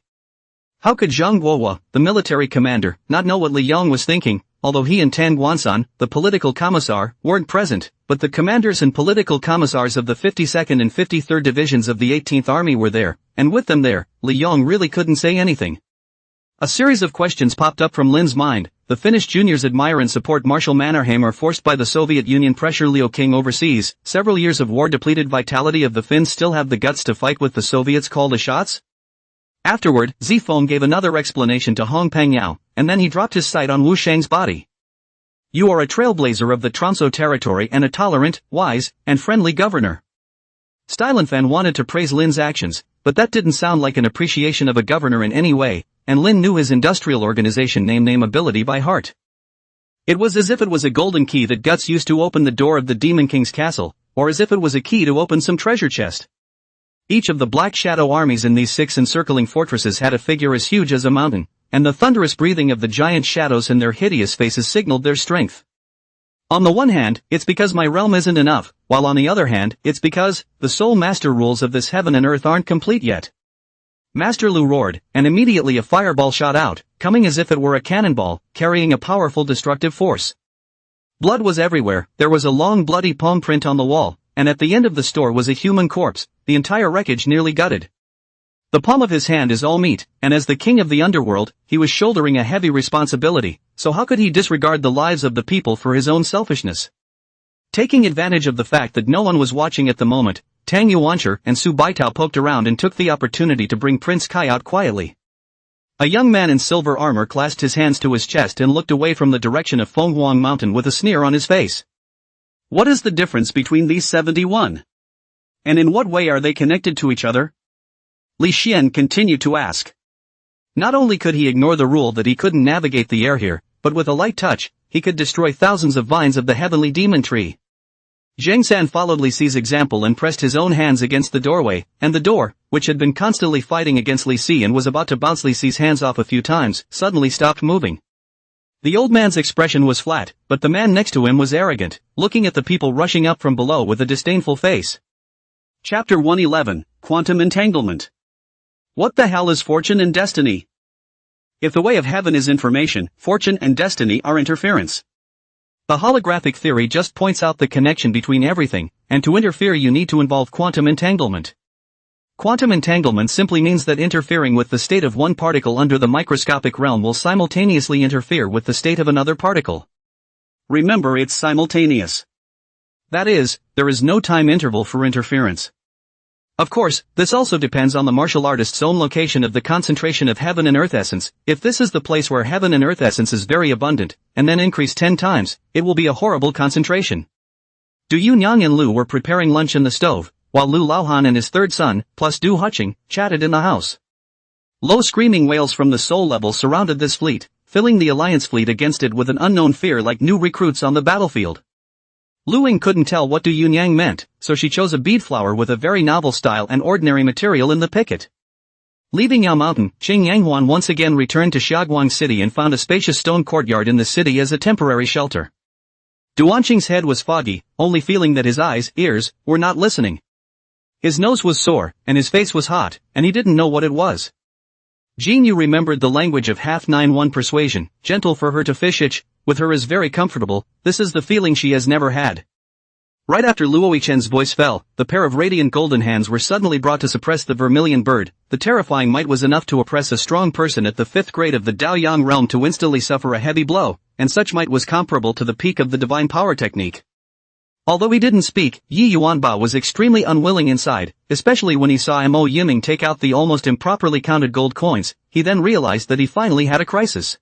How could Zhang Guohua, the military commander, not know what Li Yong was thinking, although he and Tan Guansan, the political commissar, weren't present, but the commanders and political commissars of the 52nd and 53rd Divisions of the 18th Army were there, and with them there, Li Yong really couldn't say anything. A series of questions popped up from Lin's mind. The Finnish juniors admire and support Marshal Mannerheim are forced by the Soviet Union pressure Liu King overseas. Several years of war depleted vitality of the Finns still have the guts to fight with the Soviets call the shots? Afterward, Zifeng gave another explanation to Hong Pangyao, and then he dropped his sight on Wu Shang's body. You are a trailblazer of the Tromso territory and a tolerant, wise, and friendly governor. Stylenfan wanted to praise Lin's actions, but that didn't sound like an appreciation of a governor in any way, and Lin knew his industrial organization name ability by heart. It was as if it was a golden key that Guts used to open the door of the Demon King's castle, or as if it was a key to open some treasure chest. Each of the Black Shadow armies in these 6 encircling fortresses had a figure as huge as a mountain, and the thunderous breathing of the giant shadows in their hideous faces signaled their strength. On the one hand, it's because my realm isn't enough, while on the other hand, it's because the sole master rules of this heaven and earth aren't complete yet. Master Lu roared, and immediately a fireball shot out, coming as if it were a cannonball, carrying a powerful destructive force. Blood was everywhere, there was a long bloody palm print on the wall, and at the end of the store was a human corpse, the entire wreckage nearly gutted. The palm of his hand is all meat, and as the king of the underworld, he was shouldering a heavy responsibility, so how could he disregard the lives of the people for his own selfishness? Taking advantage of the fact that no one was watching at the moment, Tang Yuanshe and Su Baitao poked around and took the opportunity to bring Prince Kai out quietly. A young man in silver armor clasped his hands to his chest and looked away from the direction of Fenghuang Mountain with a sneer on his face. What is the difference between these 71? And in what way are they connected to each other? Li Xian continued to ask. Not only could he ignore the rule that he couldn't navigate the air here, but with a light touch, he could destroy thousands of vines of the heavenly demon tree. Zheng San followed Li Si's example and pressed his own hands against the doorway, and the door, which had been constantly fighting against Li Si and was about to bounce Li Si's hands off a few times, suddenly stopped moving. The old man's expression was flat, but the man next to him was arrogant, looking at the people rushing up from below with a disdainful face. Chapter 111, Quantum Entanglement. What the hell is fortune and destiny? If the way of heaven is information, fortune and destiny are interference. The holographic theory just points out the connection between everything, and to interfere you need to involve quantum entanglement. Quantum entanglement simply means that interfering with the state of one particle under the microscopic realm will simultaneously interfere with the state of another particle. Remember, it's simultaneous. That is, there is no time interval for interference. Of course, this also depends on the martial artist's own location of the concentration of heaven and earth essence. If this is the place where heaven and earth essence is very abundant, and then increased 10 times, it will be a horrible concentration. Du Yunyang and Lu were preparing lunch in the stove, while Lu Laohan and his third son, plus Du Huqing, chatted in the house. Low screaming wails from the soul level surrounded this fleet, filling the alliance fleet against it with an unknown fear like new recruits on the battlefield. Lu Ying couldn't tell what Du Yunyang meant, so she chose a bead flower with a very novel style and ordinary material in the picket. Leaving Yao Mountain, Qing Yanghuan once again returned to Xiaoguang City and found a spacious stone courtyard in the city as a temporary shelter. Duanqing's head was foggy, only feeling that his eyes, ears, were not listening. His nose was sore, and his face was hot, and he didn't know what it was. Jin Yu remembered the language of half 9-1 persuasion, gentle for her to fish itch, with her is very comfortable, this is the feeling she has never had. Right after Luo Chen's voice fell, the pair of radiant golden hands were suddenly brought to suppress the vermilion bird. The terrifying might was enough to oppress a strong person at the 5th grade of the Daoyang realm to instantly suffer a heavy blow, and such might was comparable to the peak of the divine power technique. Although he didn't speak, Yi Yuanba was extremely unwilling inside, especially when he saw Mo Yiming take out the almost improperly counted gold coins. He then realized that he finally had a crisis.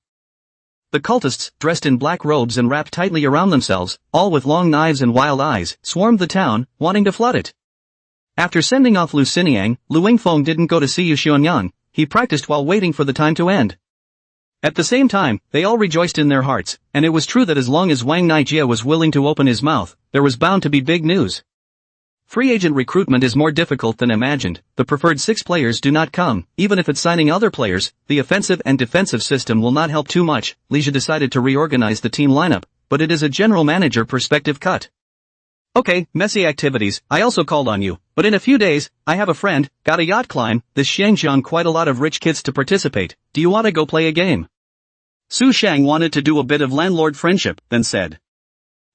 The cultists, dressed in black robes and wrapped tightly around themselves, all with long knives and wild eyes, swarmed the town, wanting to flood it. After sending off Lu Xiniang, Lu Yingfeng didn't go to see Yu Xuanyang. He practiced while waiting for the time to end. At the same time, they all rejoiced in their hearts, and it was true that as long as Wang Naijie was willing to open his mouth, there was bound to be big news. Free agent recruitment is more difficult than imagined. The preferred 6 players do not come, even if it's signing other players. The offensive and defensive system will not help too much. Ligia decided to reorganize the team lineup, but it is a general manager perspective cut. Okay, messy activities, I also called on you, but in a few days, I have a friend, got a yacht climb, this Shangjiang quite a lot of rich kids to participate. Do you want to go play a game? Su Shang wanted to do a bit of landlord friendship, then said.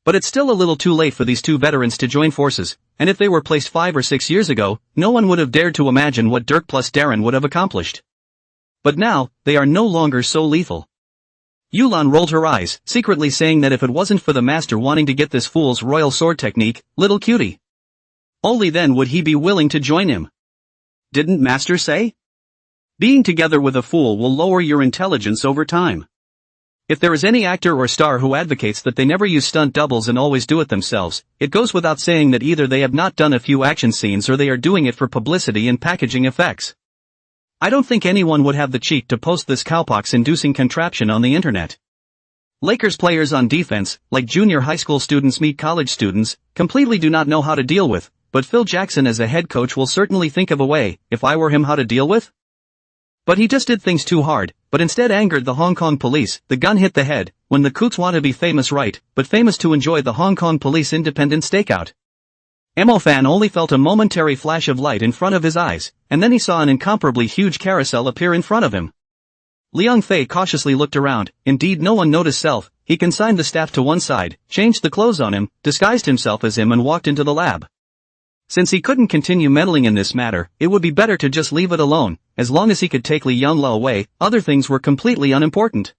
But it's still a little too late for these 2 veterans to join forces, and if they were placed 5 or 6 years ago, no one would have dared to imagine what Dirk plus Darren would have accomplished. But now, they are no longer so lethal. Yulan rolled her eyes, secretly saying that if it wasn't for the master wanting to get this fool's royal sword technique, little cutie. Only then would he be willing to join him. Didn't master say? Being together with a fool will lower your intelligence over time. If there is any actor or star who advocates that they never use stunt doubles and always do it themselves, it goes without saying that either they have not done a few action scenes or they are doing it for publicity and packaging effects. I don't think anyone would have the cheek to post this cowpox-inducing contraption on the internet. Lakers players on defense, like junior high school students meet college students, completely do not know how to deal with, but Phil Jackson as a head coach will certainly think of a way, if I were him, how to deal with. But he just did things too hard, but instead angered the Hong Kong police. The gun hit the head, when the Coots want to be famous, right, but famous to enjoy the Hong Kong police independent stakeout. Fan only felt a momentary flash of light in front of his eyes, and then he saw an incomparably huge carousel appear in front of him. Liang Fei cautiously looked around. Indeed, no one noticed Self. He consigned the staff to one side, changed the clothes on him, disguised himself as him and walked into the lab. Since he couldn't continue meddling in this matter, it would be better to just leave it alone. As long as he could take Li Yongle away, other things were completely unimportant.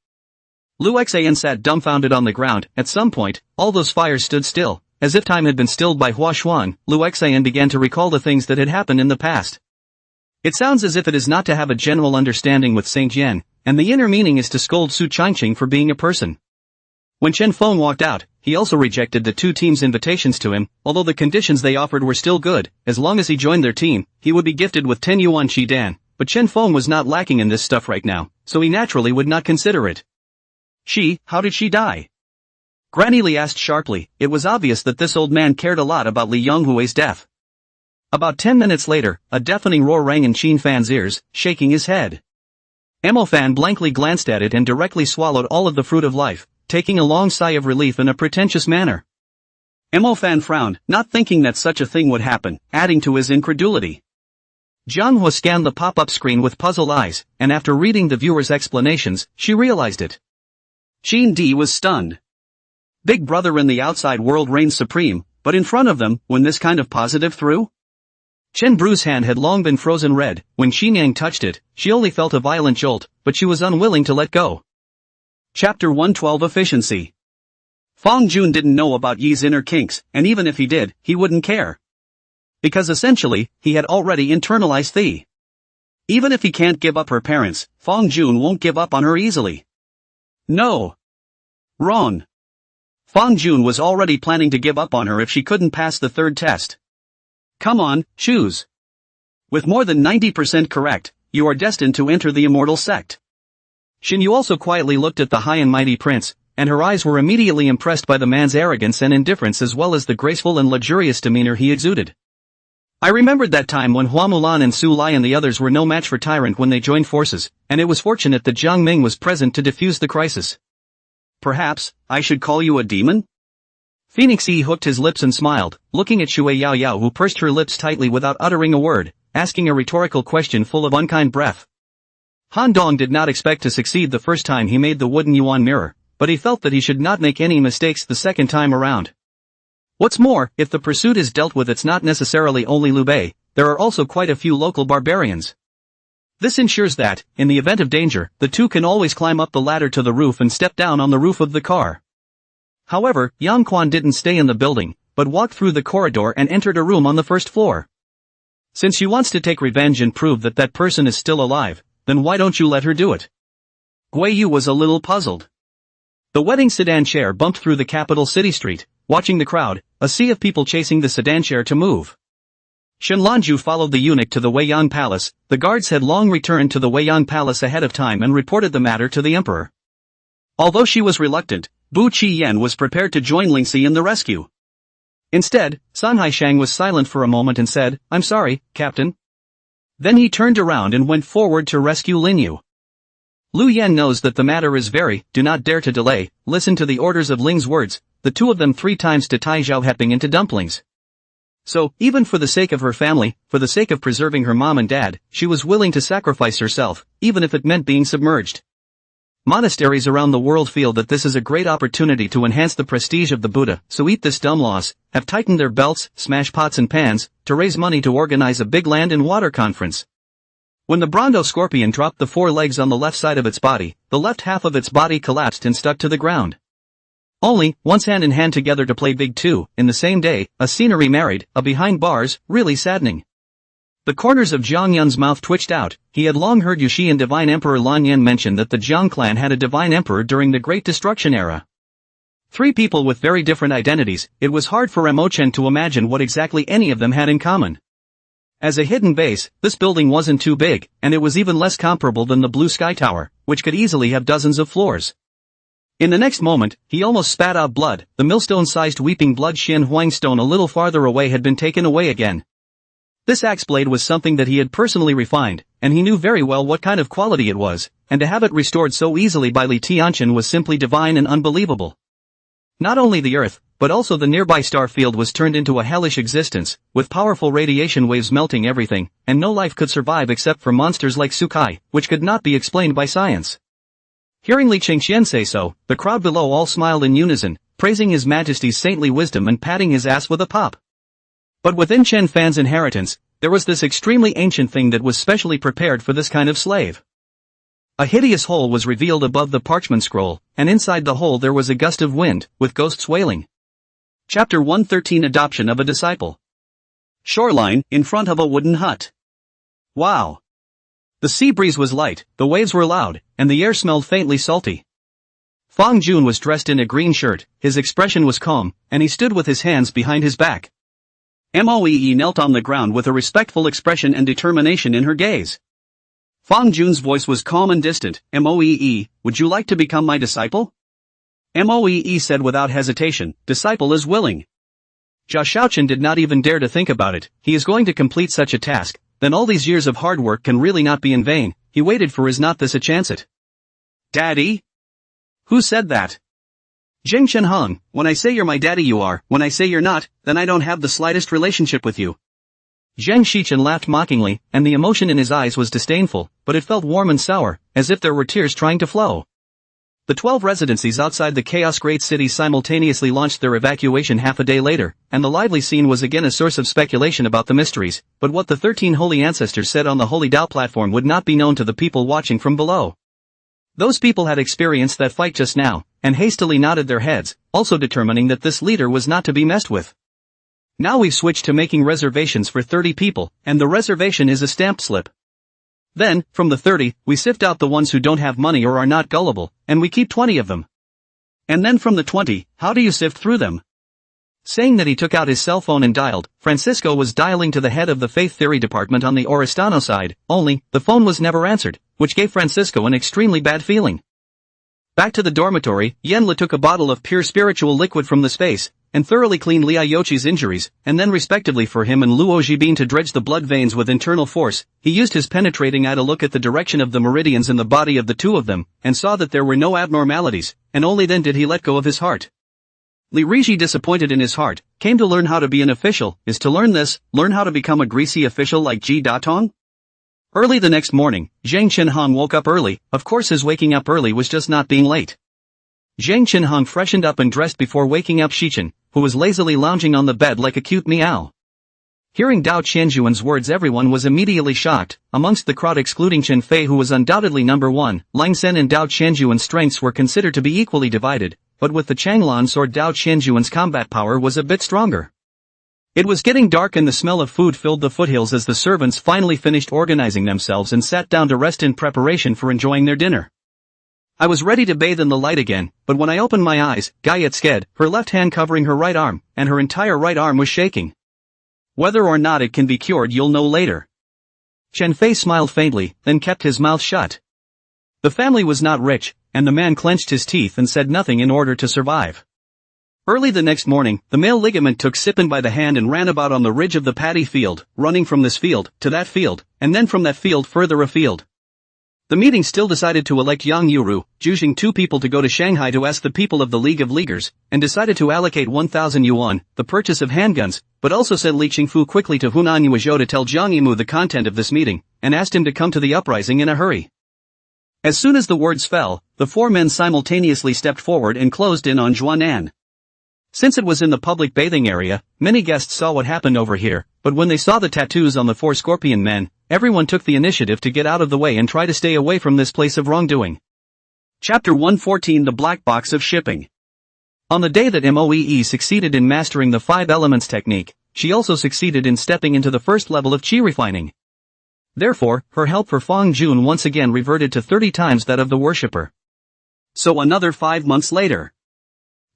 Lu Xian sat dumbfounded on the ground. At some point, all those fires stood still, as if time had been stilled by Hua Xuan. Lu Xian began to recall the things that had happened in the past. It sounds as if it is not to have a general understanding with Saint Jian, and the inner meaning is to scold Su Changqing for being a person. When Chen Feng walked out, he also rejected the two teams' invitations to him, although the conditions they offered were still good. As long as he joined their team, he would be gifted with 10 yuan Qi Dan, but Chen Feng was not lacking in this stuff right now, so he naturally would not consider it. How did she die? Granny Li asked sharply. It was obvious that this old man cared a lot about Li Yonghui's death. About 10 minutes later, a deafening roar rang in Qin Fan's ears, shaking his head. Fan blankly glanced at it and directly swallowed all of the fruit of life, taking a long sigh of relief in a pretentious manner. Fan frowned, not thinking that such a thing would happen, adding to his incredulity. Jiang Hua scanned the pop-up screen with puzzled eyes, and after reading the viewer's explanations, she realized it. Qin Di was stunned. Big Brother in the outside world reigns supreme, but in front of them, when this kind of positive through? Chen Bru's hand had long been frozen red. When Qin Yang touched it, she only felt a violent jolt, but she was unwilling to let go. Chapter 112 Efficiency. Fong Jun didn't know about Yi's inner kinks, and even if he did, he wouldn't care. Because essentially, he had already internalized the. Even if he can't give up her parents, Fong Jun won't give up on her easily. No. Wrong. Fong Jun was already planning to give up on her if she couldn't pass the third test. Come on, choose. With more than 90% correct, you are destined to enter the immortal sect. Xin Yu also quietly looked at the high and mighty prince, and her eyes were immediately impressed by the man's arrogance and indifference as well as the graceful and luxurious demeanor he exuded. I remembered that time when Hua Mulan and Su Lai and the others were no match for Tyrant when they joined forces, and it was fortunate that Jiang Ming was present to defuse the crisis. Perhaps, I should call you a demon? Phoenix E hooked his lips and smiled, looking at Shui Yao Yao who pursed her lips tightly without uttering a word, asking a rhetorical question full of unkind breath. Han Dong did not expect to succeed the first time he made the wooden yuan mirror, but he felt that he should not make any mistakes the second time around. What's more, if the pursuit is dealt with, it's not necessarily only Liu Bei, there are also quite a few local barbarians. This ensures that, in the event of danger, the two can always climb up the ladder to the roof and step down on the roof of the car. However, Yang Quan didn't stay in the building, but walked through the corridor and entered a room on the first floor. Since she wants to take revenge and prove that that person is still alive, then why don't you let her do it? Gui Yu was a little puzzled. The wedding sedan chair bumped through the capital city street, watching the crowd, a sea of people chasing the sedan chair to move. Shen Lanju followed the eunuch to the Weiyang Palace. The guards had long returned to the Weiyang Palace ahead of time and reported the matter to the emperor. Although she was reluctant, Bu Qiyan was prepared to join Lingxi in the rescue. Instead, Sun Haishang was silent for a moment and said, "I'm sorry, Captain." Then he turned around and went forward to rescue Lin Yu. Lu Yan knows that the matter is do not dare to delay, listen to the orders of Ling's words, the two of them 3 times to Tai Zhao happing into dumplings. So, even for the sake of her family, for the sake of preserving her mom and dad, she was willing to sacrifice herself, even if it meant being submerged. Monasteries around the world feel that this is a great opportunity to enhance the prestige of the Buddha, so eat this dumb loss, have tightened their belts, smash pots and pans, to raise money to organize a big land and water conference. When the Brondo scorpion dropped the 4 legs on the left side of its body, the left half of its body collapsed and stuck to the ground. Only, once hand in hand together to play big 2, in the same day, a scenery married, a behind bars, really saddening. The corners of Jiang Yun's mouth twitched out. He had long heard Yuxi and Divine Emperor Lan Yan mention that the Jiang clan had a divine emperor during the Great Destruction era. Three people with very different identities, it was hard for Mo Chen to imagine what exactly any of them had in common. As a hidden base, this building wasn't too big, and it was even less comparable than the Blue Sky Tower, which could easily have dozens of floors. In the next moment, he almost spat out blood. The millstone-sized weeping blood Xin Huang stone a little farther away had been taken away again. This axe blade was something that he had personally refined, and he knew very well what kind of quality it was, and to have it restored so easily by Li Tianxiong was simply divine and unbelievable. Not only the earth, but also the nearby star field was turned into a hellish existence, with powerful radiation waves melting everything, and no life could survive except for monsters like Sukai, which could not be explained by science. Hearing Li Chengxian say so, the crowd below all smiled in unison, praising His Majesty's saintly wisdom and patting his ass with a pop. But within Chen Fan's inheritance, there was this extremely ancient thing that was specially prepared for this kind of slave. A hideous hole was revealed above the parchment scroll, and inside the hole there was a gust of wind, with ghosts wailing. Chapter 113 Adoption of a Disciple. Shoreline, in front of a wooden hut. Wow! The sea breeze was light, the waves were loud, and the air smelled faintly salty. Fang Jun was dressed in a green shirt, his expression was calm, and he stood with his hands behind his back. Moee knelt on the ground with a respectful expression and determination in her gaze. Fang Jun's voice was calm and distant. Moee, would you like to become my disciple? Moee said without hesitation, disciple is willing. Jia Shaochen did not even dare to think about it. He is going to complete such a task, then all these years of hard work can really not be in vain. He waited for is not this a chance it. Daddy? Who said that? Jing Chenhong, when I say you're my daddy you are, when I say you're not, then I don't have the slightest relationship with you. Zheng Shichen laughed mockingly, and the emotion in his eyes was disdainful, but it felt warm and sour, as if there were tears trying to flow. The 12 residencies outside the Chaos Great City simultaneously launched their evacuation half a day later, and the lively scene was again a source of speculation about the mysteries, but what the 13 holy ancestors said on the Holy Dao platform would not be known to the people watching from below. Those people had experienced that fight just now, and hastily nodded their heads, also determining that this leader was not to be messed with. Now we've switched to making reservations for 30 people, and the reservation is a stamped slip. Then, from the 30, we sift out the ones who don't have money or are not gullible, and we keep 20 of them. And then from the 20, how do you sift through them? Saying that he took out his cell phone and dialed, Francisco was dialing to the head of the faith theory department on the Oristano side, only, the phone was never answered, which gave Francisco an extremely bad feeling. Back to the dormitory, Yenla took a bottle of pure spiritual liquid from the space, and thoroughly cleaned Li Aoqi's injuries, and then respectively for him and Luo Jibin to dredge the blood veins with internal force, he used his penetrating eye to look at the direction of the meridians in the body of the two of them, and saw that there were no abnormalities, and only then did he let go of his heart. Li Riji, disappointed in his heart, came to learn how to be an official, is to learn this, learn how to become a greasy official like Ji Datong? Early the next morning, Zhang Chenhong woke up early. Of course his waking up early was just not being late. Zhang Chenhong freshened up and dressed before waking up Shichen, who was lazily lounging on the bed like a cute meow. Hearing Dao Qianjuan's words, everyone was immediately shocked, amongst the crowd excluding Chen Fei, who was undoubtedly number one. Lang Sen and Dao Qianjuan's strengths were considered to be equally divided, but with the Changlan sword Dao Qianjuan's combat power was a bit stronger. It was getting dark and the smell of food filled the foothills as the servants finally finished organizing themselves and sat down to rest in preparation for enjoying their dinner. I was ready to bathe in the light again, but when I opened my eyes, Gayet sked, her left hand covering her right arm, and her entire right arm was shaking. Whether or not it can be cured you'll know later. Chen Fei smiled faintly, then kept his mouth shut. The family was not rich, and the man clenched his teeth and said nothing in order to survive. Early the next morning, the male ligament took Sipin by the hand and ran about on the ridge of the paddy field, running from this field to that field, and then from that field further afield. The meeting still decided to elect Yang Yuru, choosing 2 people to go to Shanghai to ask the people of the League of Leaguers, and decided to allocate 1,000 yuan, the purchase of handguns, but also sent Li Qingfu quickly to Hunan Yuezhou to tell Jiang Yimu the content of this meeting, and asked him to come to the uprising in a hurry. As soon as the words fell, the 4 men simultaneously stepped forward and closed in on Zhuanan. Since it was in the public bathing area, many guests saw what happened over here, but when they saw the tattoos on the 4 scorpion men, everyone took the initiative to get out of the way and try to stay away from this place of wrongdoing. Chapter 114 The Black Box of Shipping. On the day that Moee succeeded in mastering the 5 elements technique, she also succeeded in stepping into the first level of chi refining. Therefore, her help for Fong Jun once again reverted to 30 times that of the worshipper. So another 5 months later.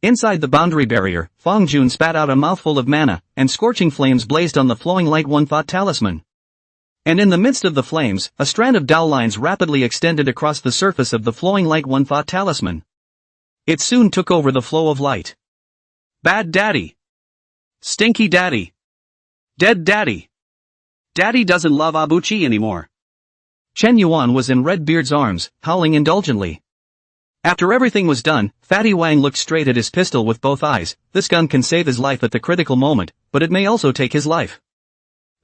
Inside the boundary barrier, Fong Jun spat out a mouthful of mana, and scorching flames blazed on the flowing light one thought talisman. And in the midst of the flames, a strand of dowel lines rapidly extended across the surface of the flowing light one thought talisman. It soon took over the flow of light. Bad daddy. Stinky daddy. Dead daddy. Daddy doesn't love Abuchi anymore. Chen Yuan was in Redbeard's arms, howling indulgently. After everything was done, Fatty Wang looked straight at his pistol with both eyes. This gun can save his life at the critical moment, but it may also take his life.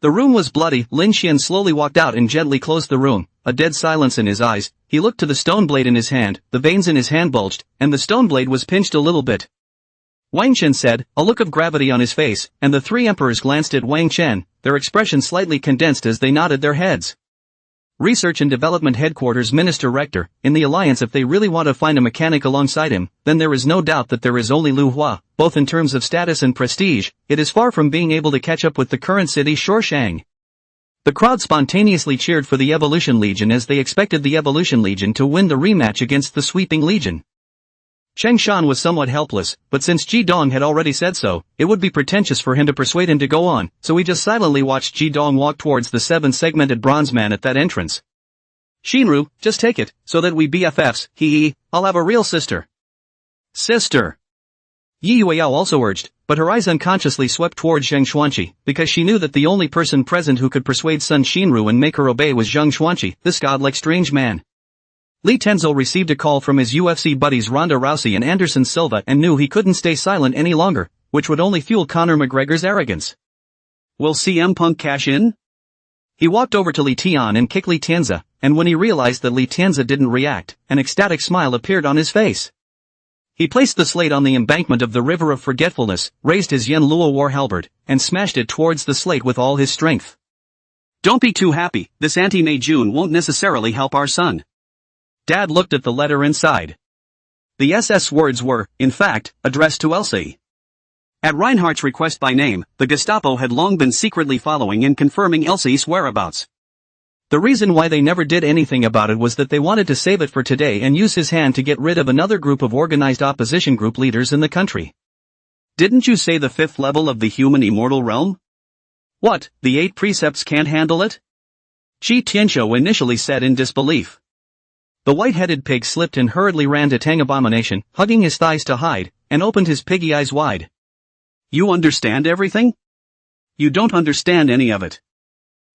The room was bloody. Lin Xian slowly walked out and gently closed the room, a dead silence in his eyes. He looked to the stone blade in his hand, the veins in his hand bulged, and the stone blade was pinched a little bit. Wang Chen said, a look of gravity on his face, and the three emperors glanced at Wang Chen, their expressions slightly condensed as they nodded their heads. Research and Development Headquarters Minister Rector, in the Alliance. If they really want to find a mechanic alongside him, then there is no doubt that there is only Lu Hua. Both in terms of status and prestige, it is far from being able to catch up with the current city Shorshang. The crowd spontaneously cheered for the Evolution Legion as they expected the Evolution Legion to win the rematch against the Sweeping Legion. Cheng Shan was somewhat helpless, but since Ji Dong had already said so, it would be pretentious for him to persuade him to go on, so he just silently watched Ji Dong walk towards the 7-segmented bronze man at that entrance. Shinru, just take it, so that we BFFs, I'll have a real sister. Sister. Yi Yueyao also urged, but her eyes unconsciously swept towards Zheng Xuanqi, because she knew that the only person present who could persuade Sun Shinru and make her obey was Zheng Xuanqi, this godlike strange man. Li Tenzo received a call from his UFC buddies Ronda Rousey and Anderson Silva and knew he couldn't stay silent any longer, which would only fuel Conor McGregor's arrogance. Will CM Punk cash in? He walked over to Li Tian and kicked Li Tianzi, and when he realized that Li Tianzi didn't react, an ecstatic smile appeared on his face. He placed the slate on the embankment of the River of Forgetfulness, raised his Yen Luo war halberd, and smashed it towards the slate with all his strength. Don't be too happy, this anti-Mei June won't necessarily help our son. Dad looked at the letter inside. The SS words were, in fact, addressed to Elsie. At Reinhardt's request by name, the Gestapo had long been secretly following and confirming Elsie's whereabouts. The reason why they never did anything about it was that they wanted to save it for today and use his hand to get rid of another group of organized opposition group leaders in the country. Didn't you say the 5th level of the human immortal realm? What, the 8 precepts can't handle it? Qi Tianxiong initially said in disbelief. The white-headed pig slipped and hurriedly ran to Tang Abomination, hugging his thighs to hide, and opened his piggy eyes wide. You understand everything? You don't understand any of it.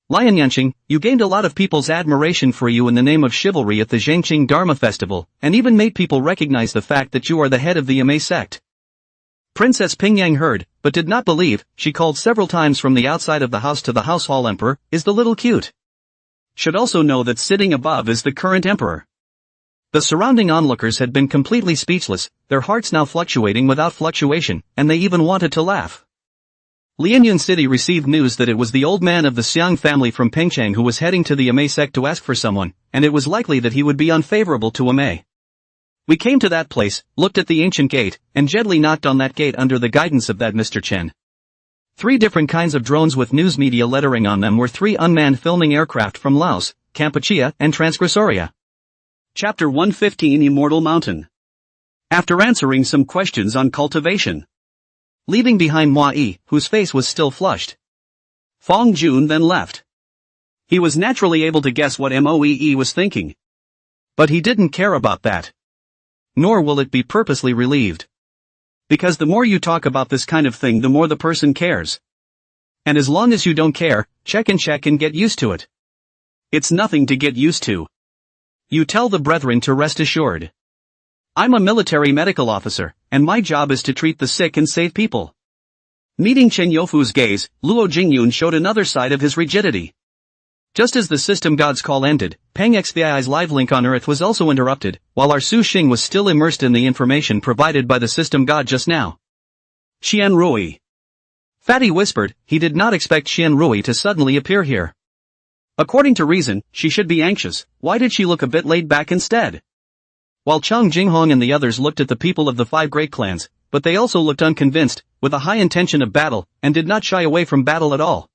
Lion Yanqing, you gained a lot of people's admiration for you in the name of chivalry at the Zhengqing Dharma Festival, and even made people recognize the fact that you are the head of the Amei sect. Princess Pingyang heard, but did not believe. She called several times from the outside of the house to the house hall emperor, is the little cute. Should also know that sitting above is the current emperor. The surrounding onlookers had been completely speechless, their hearts now fluctuating without fluctuation, and they even wanted to laugh. Lianyun City received news that it was the old man of the Xiang family from Pengchang who was heading to the Amei sect to ask for someone, and it was likely that he would be unfavorable to Amei. We came to that place, looked at the ancient gate, and gently knocked on that gate under the guidance of that Mr. Chen. 3 different kinds of drones with news media lettering on them were 3 unmanned filming aircraft from Laos, Kampuchea, and Transgressoria. Chapter 115 Immortal Mountain. After answering some questions on cultivation, leaving behind Hua Yi, whose face was still flushed, Fong Jun then left. He was naturally able to guess what Moee was thinking. But he didn't care about that. Nor will it be purposely relieved. Because the more you talk about this kind of thing, the more the person cares. And as long as you don't care, check and get used to it. It's nothing to get used to. You tell the brethren to rest assured. I'm a military medical officer, and my job is to treat the sick and save people. Meeting Chen Youfu's gaze, Luo Jingyun showed another side of his rigidity. Just as the system god's call ended, Peng Xii's live link on Earth was also interrupted, while our Su Xing was still immersed in the information provided by the system god just now. Xian Rui. Fatty whispered, he did not expect Xian Rui to suddenly appear here. According to reason, she should be anxious. Why did she look a bit laid back instead? While Chang Jinghong and the others looked at the people of the 5 great clans, but they also looked unconvinced, with a high intention of battle, and did not shy away from battle at all.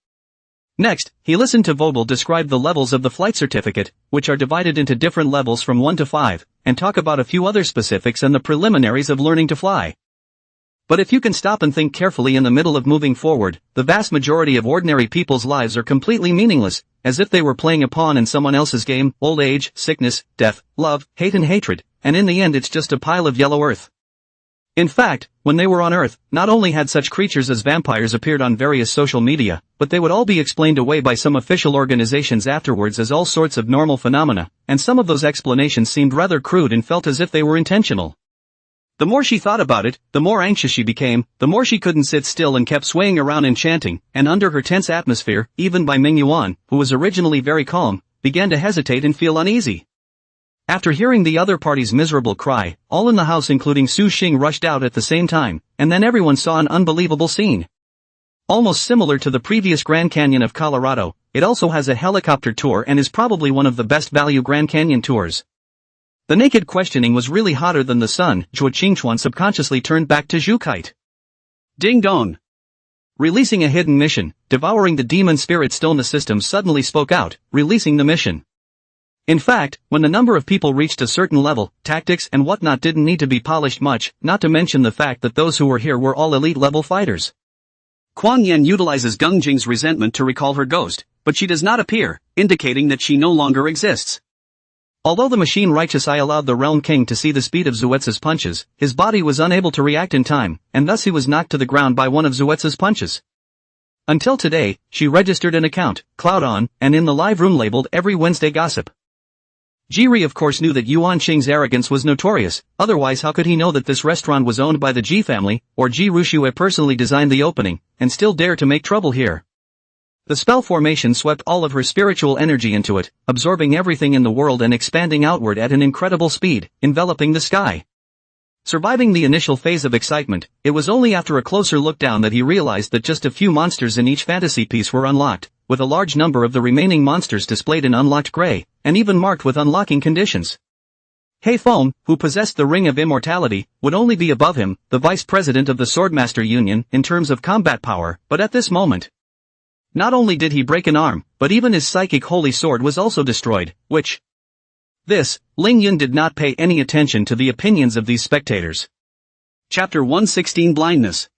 Next, he listened to Vogel describe the levels of the flight certificate, which are divided into different levels from 1 to 5, and talk about a few other specifics and the preliminaries of learning to fly. But if you can stop and think carefully in the middle of moving forward, the vast majority of ordinary people's lives are completely meaningless, as if they were playing a pawn in someone else's game: old age, sickness, death, love, hate and hatred, and in the end it's just a pile of yellow earth. In fact, when they were on Earth, not only had such creatures as vampires appeared on various social media, but they would all be explained away by some official organizations afterwards as all sorts of normal phenomena, and some of those explanations seemed rather crude and felt as if they were intentional. The more she thought about it, the more anxious she became, the more she couldn't sit still and kept swaying around and chanting, and under her tense atmosphere, even by Ming Yuan, who was originally very calm, began to hesitate and feel uneasy. After hearing the other party's miserable cry, all in the house including Su Xing rushed out at the same time, and then everyone saw an unbelievable scene. Almost similar to the previous Grand Canyon of Colorado, it also has a helicopter tour and is probably one of the best value Grand Canyon tours. The naked questioning was really hotter than the sun. Zhuo Qingchuan subconsciously turned back to Zhu Kite. Ding dong! Releasing a hidden mission, devouring the demon spirit stillness system suddenly spoke out, releasing the mission. In fact, when the number of people reached a certain level, tactics and whatnot didn't need to be polished much, not to mention the fact that those who were here were all elite-level fighters. Kuan Yen utilizes Gung Jing's resentment to recall her ghost, but she does not appear, indicating that she no longer exists. Although the machine righteous eye allowed the Realm King to see the speed of Zuetsu's punches, his body was unable to react in time, and thus he was knocked to the ground by one of Zuetsu's punches. Until today, she registered an account, Cloud On, and in the live room labeled Every Wednesday Gossip. Jiri of course knew that Yuan Xing's arrogance was notorious, otherwise how could he know that this restaurant was owned by the Ji family, or Ji Rushue personally designed the opening, and still dare to make trouble here. The spell formation swept all of her spiritual energy into it, absorbing everything in the world and expanding outward at an incredible speed, enveloping the sky. Surviving the initial phase of excitement, it was only after a closer look down that he realized that just a few monsters in each fantasy piece were unlocked, with a large number of the remaining monsters displayed in unlocked gray, and even marked with unlocking conditions. He Fong, who possessed the Ring of Immortality, would only be above him, the vice president of the Swordmaster Union, in terms of combat power, but at this moment, not only did he break an arm, but even his psychic holy sword was also destroyed, which... Ling Yun did not pay any attention to the opinions of these spectators. Chapter 116 Blindness.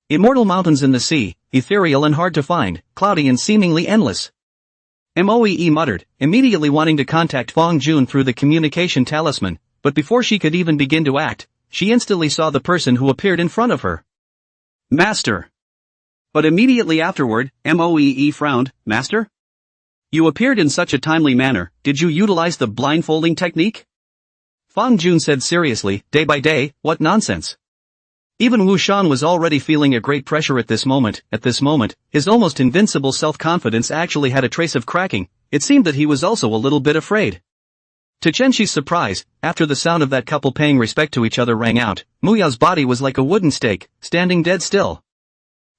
Immortal mountains in the sea, ethereal and hard to find, cloudy and seemingly endless. Moe muttered, immediately wanting to contact Fong Jun through the communication talisman, but before she could even begin to act, she instantly saw the person who appeared in front of her. Master. But immediately afterward, Moe frowned. Master? You appeared in such a timely manner, did you utilize the blindfolding technique? Fang Jun said seriously, day by day, what nonsense. Even Wu Shan was already feeling a great pressure at this moment, his almost invincible self-confidence actually had a trace of cracking, it seemed that he was also a little bit afraid. To Chen Shi's surprise, after the sound of that couple paying respect to each other rang out, Mu Yao's body was like a wooden stake, standing dead still.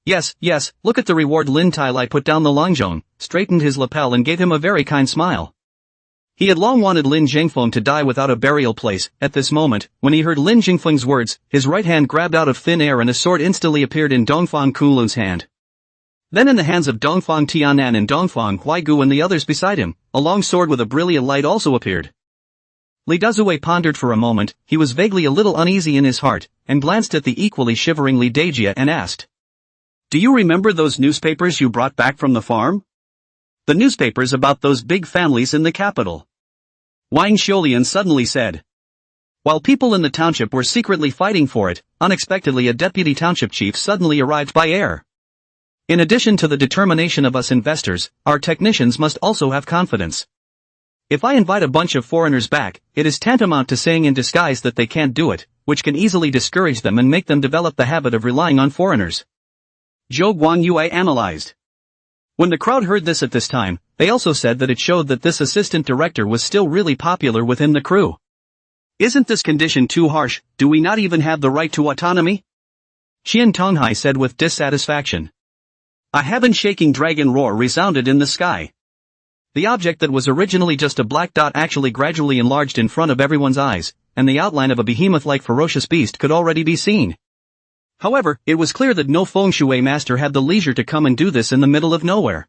Yes, look at the reward. Lin Tai Lai put down the longjong, straightened his lapel and gave him a very kind smile. He had long wanted Lin Jingfeng to die without a burial place. At this moment, when he heard Lin Jingfeng's words, his right hand grabbed out of thin air and a sword instantly appeared in Dongfang Kunlun's hand. Then in the hands of Dongfang Tianan and Dongfang Huaigu and the others beside him, a long sword with a brilliant light also appeared. Li Dazue pondered for a moment, he was vaguely a little uneasy in his heart, and glanced at the equally shivering Li Dejia and asked. Do you remember those newspapers you brought back from the farm? The newspapers about those big families in the capital. Wang Xiulian suddenly said. While people in the township were secretly fighting for it, unexpectedly a deputy township chief suddenly arrived by air. In addition to the determination of us investors, our technicians must also have confidence. If I invite a bunch of foreigners back, it is tantamount to saying in disguise that they can't do it, which can easily discourage them and make them develop the habit of relying on foreigners. Zhou Guangyue analyzed. When the crowd heard this at this time, they also said that it showed that this assistant director was still really popular within the crew. Isn't this condition too harsh? Do we not even have the right to autonomy? Qian Tonghai said with dissatisfaction. A heaven-shaking dragon roar resounded in the sky. The object that was originally just a black dot actually gradually enlarged in front of everyone's eyes, and the outline of a behemoth-like ferocious beast could already be seen. However, it was clear that no feng shui master had the leisure to come and do this in the middle of nowhere.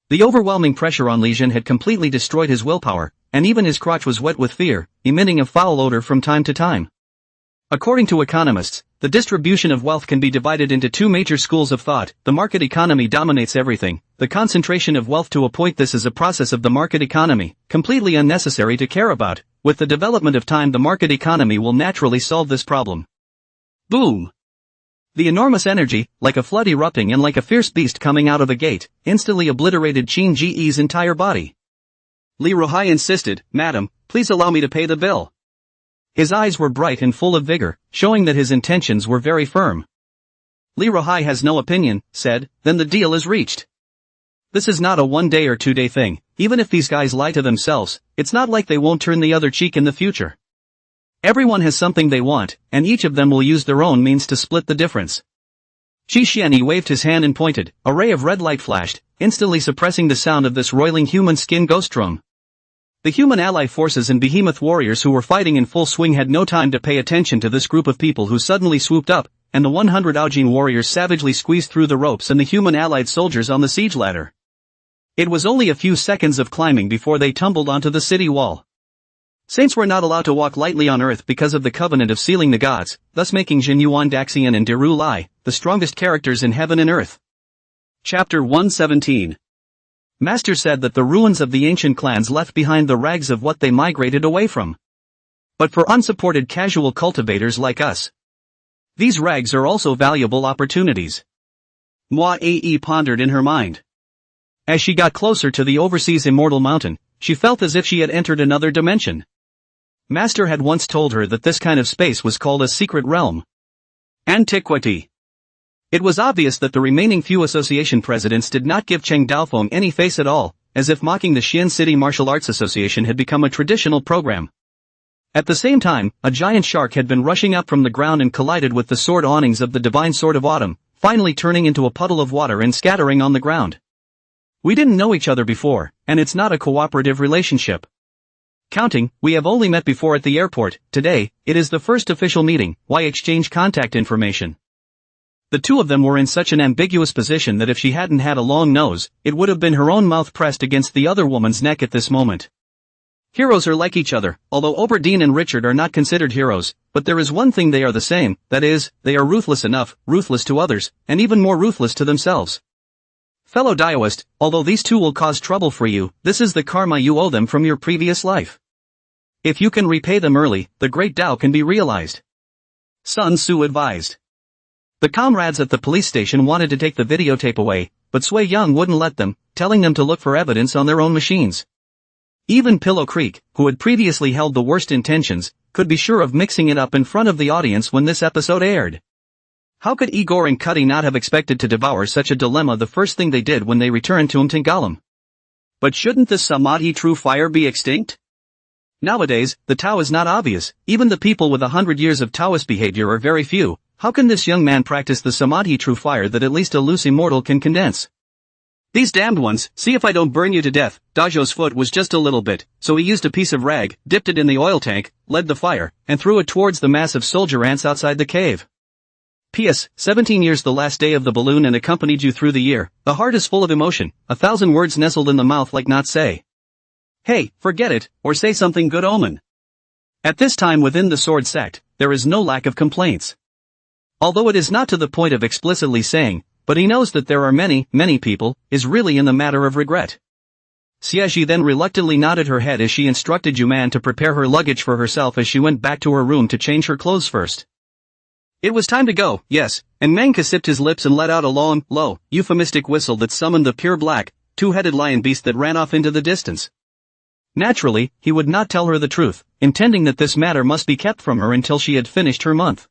The overwhelming pressure on Li Jin had completely destroyed his willpower, and even his crotch was wet with fear, emitting a foul odor from time to time. According to economists, the distribution of wealth can be divided into two major schools of thought. The market economy dominates everything. The concentration of wealth to a point. This is a process of the market economy, completely unnecessary to care about. With the development of time, the market economy will naturally solve this problem. Boom! The enormous energy, like a flood erupting and like a fierce beast coming out of a gate, instantly obliterated Qin Ji's entire body. Li Ruhai insisted, "Madam, please allow me to pay the bill." His eyes were bright and full of vigor, showing that his intentions were very firm. Li Ruhai has no opinion, said, "Then the deal is reached. This is not a 1-day or 2-day thing. Even if these guys lie to themselves, it's not like they won't turn the other cheek in the future. Everyone has something they want, and each of them will use their own means to split the difference." Qi Xianyi waved his hand and pointed. A ray of red light flashed, instantly suppressing the sound of this roiling human skin ghost drum. The human ally forces and behemoth warriors who were fighting in full swing had no time to pay attention to this group of people who suddenly swooped up, and the 100 Aojin warriors savagely squeezed through the ropes and the human allied soldiers on the siege ladder. It was only a few seconds of climbing before they tumbled onto the city wall. Saints were not allowed to walk lightly on earth because of the covenant of sealing the gods, thus making Jin Yuan Daxian and Deru Lai the strongest characters in heaven and earth. Chapter 117. Master said that the ruins of the ancient clans left behind the rags of what they migrated away from. But for unsupported casual cultivators like us, these rags are also valuable opportunities. Manhwa pondered in her mind. As she got closer to the overseas immortal mountain, she felt as if she had entered another dimension. Master had once told her that this kind of space was called a secret realm. Antiquity. It was obvious that the remaining few association presidents did not give Cheng Daofeng any face at all, as if mocking the Xian City Martial Arts Association had become a traditional program. At the same time, a giant shark had been rushing up from the ground and collided with the sword awnings of the Divine Sword of Autumn, finally turning into a puddle of water and scattering on the ground. We didn't know each other before, and it's not a cooperative relationship. Counting, we have only met before at the airport. Today, it is the first official meeting. Why exchange contact information? The two of them were in such an ambiguous position that if she hadn't had a long nose, it would have been her own mouth pressed against the other woman's neck at this moment. Heroes are like each other, although Oberdine and Richard are not considered heroes, but there is one thing they are the same, that is, they are ruthless enough, ruthless to others, and even more ruthless to themselves. Fellow Daoist, although these two will cause trouble for you, this is the karma you owe them from your previous life. If you can repay them early, the great Tao can be realized. Sun Tzu advised. The comrades at the police station wanted to take the videotape away, but Sui Young wouldn't let them, telling them to look for evidence on their own machines. Even Pillow Creek, who had previously held the worst intentions, could be sure of mixing it up in front of the audience when this episode aired. How could Igor and Cuddy not have expected to devour such a dilemma the first thing they did when they returned to Mtingalam? But shouldn't the Samadhi true fire be extinct? Nowadays, the Tao is not obvious. Even the people with 100 years of Taoist behavior are very few. How can this young man practice the Samadhi true fire that at least a loose immortal can condense? These damned ones, see if I don't burn you to death. Dajo's foot was just a little bit, so he used a piece of rag, dipped it in the oil tank, led the fire, and threw it towards the mass of soldier ants outside the cave. P.S. 17 years the last day of the balloon and accompanied you through the year. The heart is full of emotion, 1,000 words nestled in the mouth like not say. Hey, forget it, or say something good omen. At this time within the sword sect, there is no lack of complaints. Although it is not to the point of explicitly saying, but he knows that there are many, many people, is really in the matter of regret. Xiaji then reluctantly nodded her head as she instructed Yuman to prepare her luggage for herself as she went back to her room to change her clothes first. It was time to go, yes, and Mengke sipped his lips and let out a long, low, euphemistic whistle that summoned the pure black, two-headed lion beast that ran off into the distance. Naturally, he would not tell her the truth, intending that this matter must be kept from her until she had finished her month.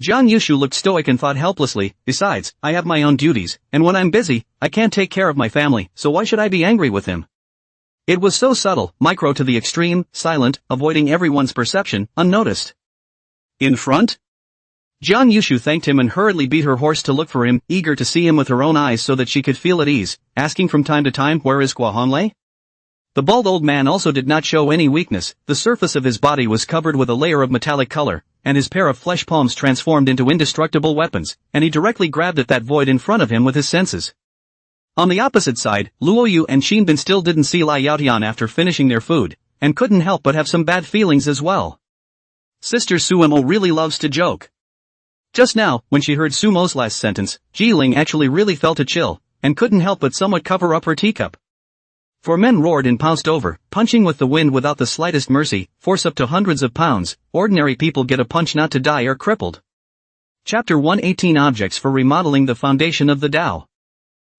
Jiang Yushu looked stoic and thought helplessly, besides, I have my own duties, and when I'm busy, I can't take care of my family, so why should I be angry with him? It was so subtle, micro to the extreme, silent, avoiding everyone's perception, unnoticed. In front? Jiang Yushu thanked him and hurriedly beat her horse to look for him, eager to see him with her own eyes so that she could feel at ease, asking from time to time where is Guahanlei? The bald old man also did not show any weakness. The surface of his body was covered with a layer of metallic color, and his pair of flesh palms transformed into indestructible weapons, and he directly grabbed at that void in front of him with his senses. On the opposite side, Luoyu and Xinbin still didn't see Lai Yaotian after finishing their food, and couldn't help but have some bad feelings as well. Sister Sumo really loves to joke. Just now, when she heard Sumo's last sentence, Jiling actually really felt a chill, and couldn't help but somewhat cover up her teacup. For men roared and pounced over, punching with the wind without the slightest mercy, force up to hundreds of pounds, ordinary people get a punch not to die or crippled. Chapter 118 Objects for Remodeling the Foundation of the Tao.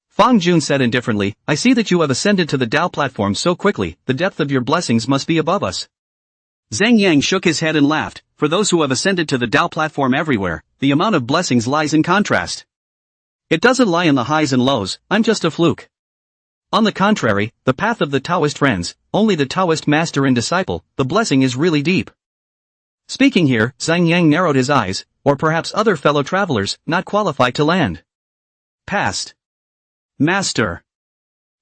Fang Jun said indifferently, I see that you have ascended to the Tao platform so quickly, the depth of your blessings must be above us. Zhang Yang shook his head and laughed, for those who have ascended to the Tao platform everywhere, the amount of blessings lies in contrast. It doesn't lie in the highs and lows, I'm just a fluke. On the contrary, the path of the Taoist friends, only the Taoist master and disciple, the blessing is really deep. Speaking here, Zhang Yang narrowed his eyes, or perhaps other fellow travelers, not qualified to land. Past. Master.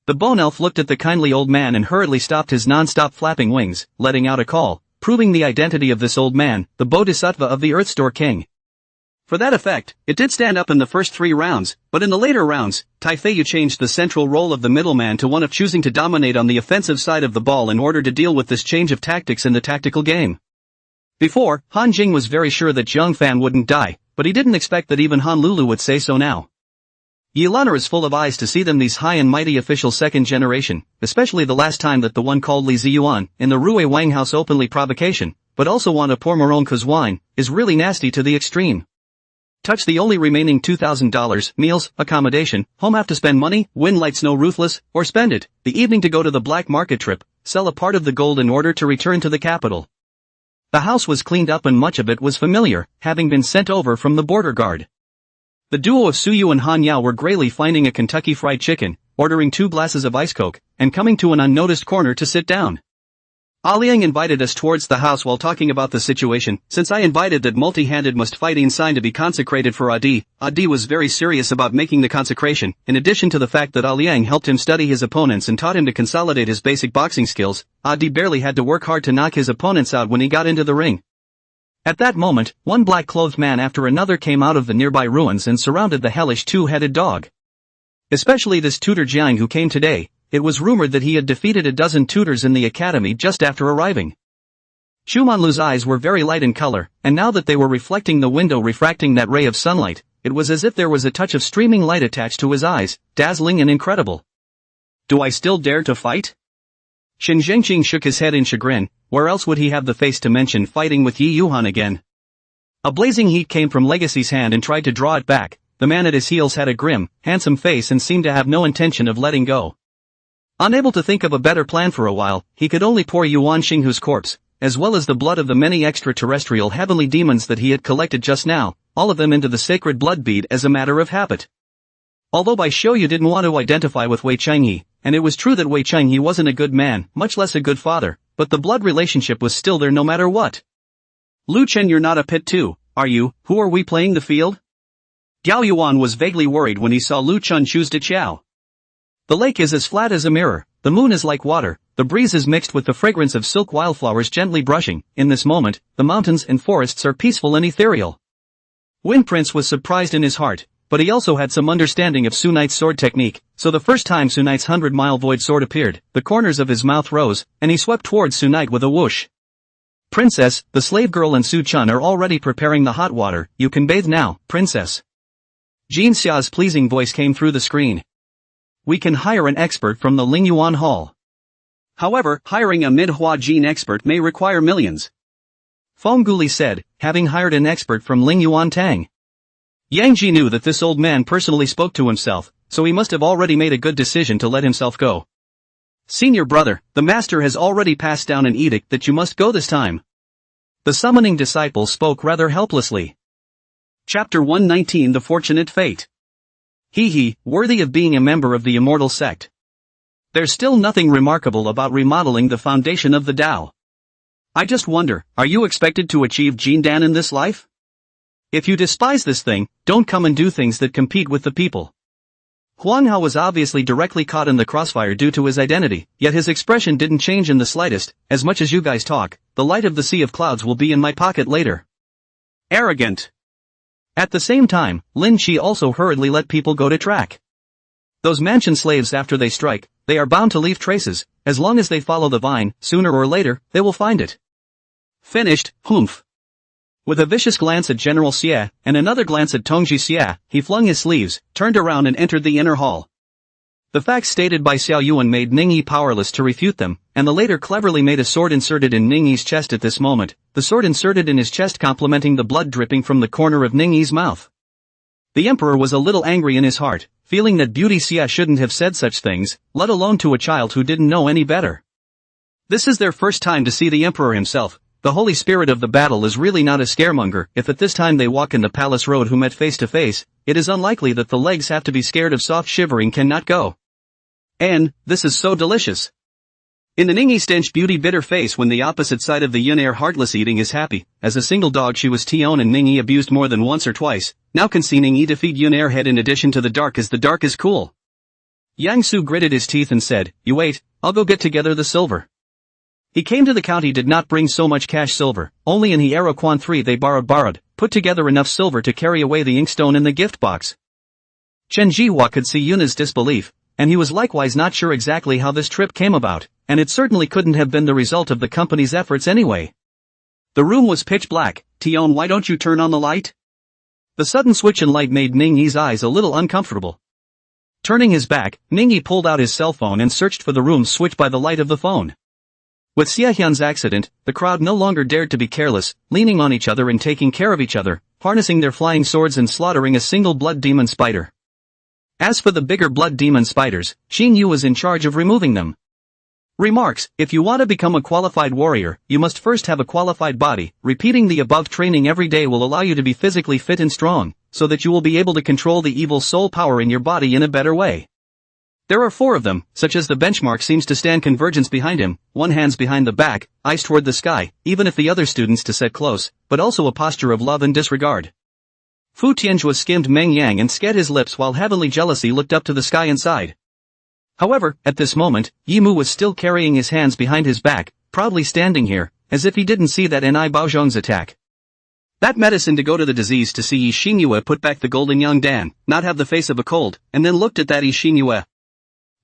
The bone elf looked at the kindly old man and hurriedly stopped his non-stop flapping wings, letting out a call, proving the identity of this old man, the Bodhisattva of the Earthstore King. For that effect, it did stand up in the first 3 rounds, but in the later rounds, Taifeiyu changed the central role of the middleman to one of choosing to dominate on the offensive side of the ball in order to deal with this change of tactics in the tactical game. Before, Han Jing was very sure that Zhang Fan wouldn't die, but he didn't expect that even Han Lulu would say so now. Yilana is full of eyes to see them these high and mighty official second generation, especially the last time that the one called Li Ziyuan, in the Rui Wang house openly provocation, but also want to pour Maron cause wine, is really nasty to the extreme. Touch the only remaining $2,000, meals, accommodation, home have to spend money, win light snow ruthless, or spend it, the evening to go to the black market trip, sell a part of the gold in order to return to the capital. The house was cleaned up and much of it was familiar, having been sent over from the border guard. The duo of Suyu and Han Yao were grayly finding a Kentucky Fried Chicken, ordering 2 glasses of ice coke, and coming to an unnoticed corner to sit down. Liang invited us towards the house while talking about the situation, since I invited that multi-handed must fighting sign to be consecrated for Adi. Adi was very serious about making the consecration, in addition to the fact that Liang helped him study his opponents and taught him to consolidate his basic boxing skills. Adi barely had to work hard to knock his opponents out when he got into the ring. At that moment, one black-clothed man after another came out of the nearby ruins and surrounded the hellish 2-headed dog. Especially this tutor Jiang who came today. It was rumored that he had defeated a dozen tutors in the academy just after arriving. Chumanlu's eyes were very light in color, and now that they were reflecting the window refracting that ray of sunlight, it was as if there was a touch of streaming light attached to his eyes, dazzling and incredible. Do I still dare to fight? Shen Zhengqing shook his head in chagrin, where else would he have the face to mention fighting with Yi Yuhan again? A blazing heat came from Legacy's hand and tried to draw it back. The man at his heels had a grim, handsome face and seemed to have no intention of letting go. Unable to think of a better plan for a while, he could only pour Yuan Xinghu's corpse, as well as the blood of the many extraterrestrial heavenly demons that he had collected just now, all of them into the sacred blood bead as a matter of habit. Although Bai Xiuyu didn't want to identify with Wei Changhe, and it was true that Wei Changhe wasn't a good man, much less a good father, but the blood relationship was still there no matter what. Lu Chen, you're not a pit too, are you? Who are we playing the field? Gao Yuan was vaguely worried when he saw Lu Chen choose to chow. The lake is as flat as a mirror, the moon is like water, the breeze is mixed with the fragrance of silk wildflowers gently brushing. In this moment, the mountains and forests are peaceful and ethereal. Wind Prince was surprised in his heart, but he also had some understanding of Su Knight's sword technique, so the first time Su Knight's 100-mile void sword appeared, the corners of his mouth rose, and he swept towards Su Knight with a whoosh. Princess, the slave girl and Su Chun are already preparing the hot water, you can bathe now, princess. Jin Xia's pleasing voice came through the screen. We can hire an expert from the Lingyuan Hall. However, hiring a Manhwa gene expert may require millions. Fong Guli said, having hired an expert from Lingyuan Tang. Yang Ji knew that this old man personally spoke to himself, so he must have already made a good decision to let himself go. Senior brother, the master has already passed down an edict that you must go this time. The summoning disciple spoke rather helplessly. Chapter 119 The Fortunate Fate. Worthy of being a member of the immortal sect. There's still nothing remarkable about remodeling the foundation of the Tao. I just wonder, are you expected to achieve Jin Dan in this life? If you despise this thing, don't come and do things that compete with the people. Huang Hao was obviously directly caught in the crossfire due to his identity, yet his expression didn't change in the slightest. As much as you guys talk, the light of the sea of clouds will be in my pocket later. Arrogant. At the same time, Lin Chi also hurriedly let people go to track. Those mansion slaves, after they strike, they are bound to leave traces. As long as they follow the vine, sooner or later, they will find it. Finished, humph. With a vicious glance at General Xie, and another glance at Tongji Xie, he flung his sleeves, turned around and entered the inner hall. The facts stated by Xiao Yuan made Ning Yi powerless to refute them, and the later cleverly made a sword inserted in Ning Yi's chest at this moment, the sword inserted in his chest complementing the blood dripping from the corner of Ning Yi's mouth. The emperor was a little angry in his heart, feeling that Beauty Xie shouldn't have said such things, let alone to a child who didn't know any better. This is their first time to see the emperor himself. The holy spirit of the battle is really not a scaremonger. If at this time they walk in the palace road who met face to face, it is unlikely that the legs have to be scared of soft shivering cannot go. And, this is so delicious. In the Ning Yi stench beauty bitter face when the opposite side of the yin air heartless eating is happy, as a single dog she was Tion and Ning Yi abused more than once or twice, now can see Ning Yi defeat yun air head in addition to the dark is cool. Yang Su gritted his teeth and said, you wait, I'll go get together the silver. He came to the county did not bring so much cash silver, only in Hiero Quan 3 they borrowed, put together enough silver to carry away the inkstone in the gift box. Chen Jihua could see Yuna's disbelief, and he was likewise not sure exactly how this trip came about, and it certainly couldn't have been the result of the company's efforts anyway. The room was pitch black. Tion, why don't you turn on the light? The sudden switch in light made Ning Yi's eyes a little uncomfortable. Turning his back, Ning Yi pulled out his cell phone and searched for the room's switch by the light of the phone. With Xie Hyun's accident, the crowd no longer dared to be careless, leaning on each other and taking care of each other, harnessing their flying swords and slaughtering a single blood demon spider. As for the bigger blood demon spiders, Xin Yu was in charge of removing them. Remarks: if you want to become a qualified warrior, you must first have a qualified body. Repeating the above training every day will allow you to be physically fit and strong, so that you will be able to control the evil soul power in your body in a better way. There are 4 of them, such as the benchmark seems to stand convergence behind him, one hands behind the back, eyes toward the sky, even if the other students to set close, but also a posture of love and disregard. Fu Tianjua skimmed Meng Yang and scat his lips while heavenly jealousy looked up to the sky and sighed. However, at this moment, Yi Mu was still carrying his hands behind his back, proudly standing here, as if he didn't see that Ni Baozhong's attack. That medicine to go to the disease to see Yi Xinyue put back the golden yang dan, not have the face of a cold, and then looked at that Yi Xinyue.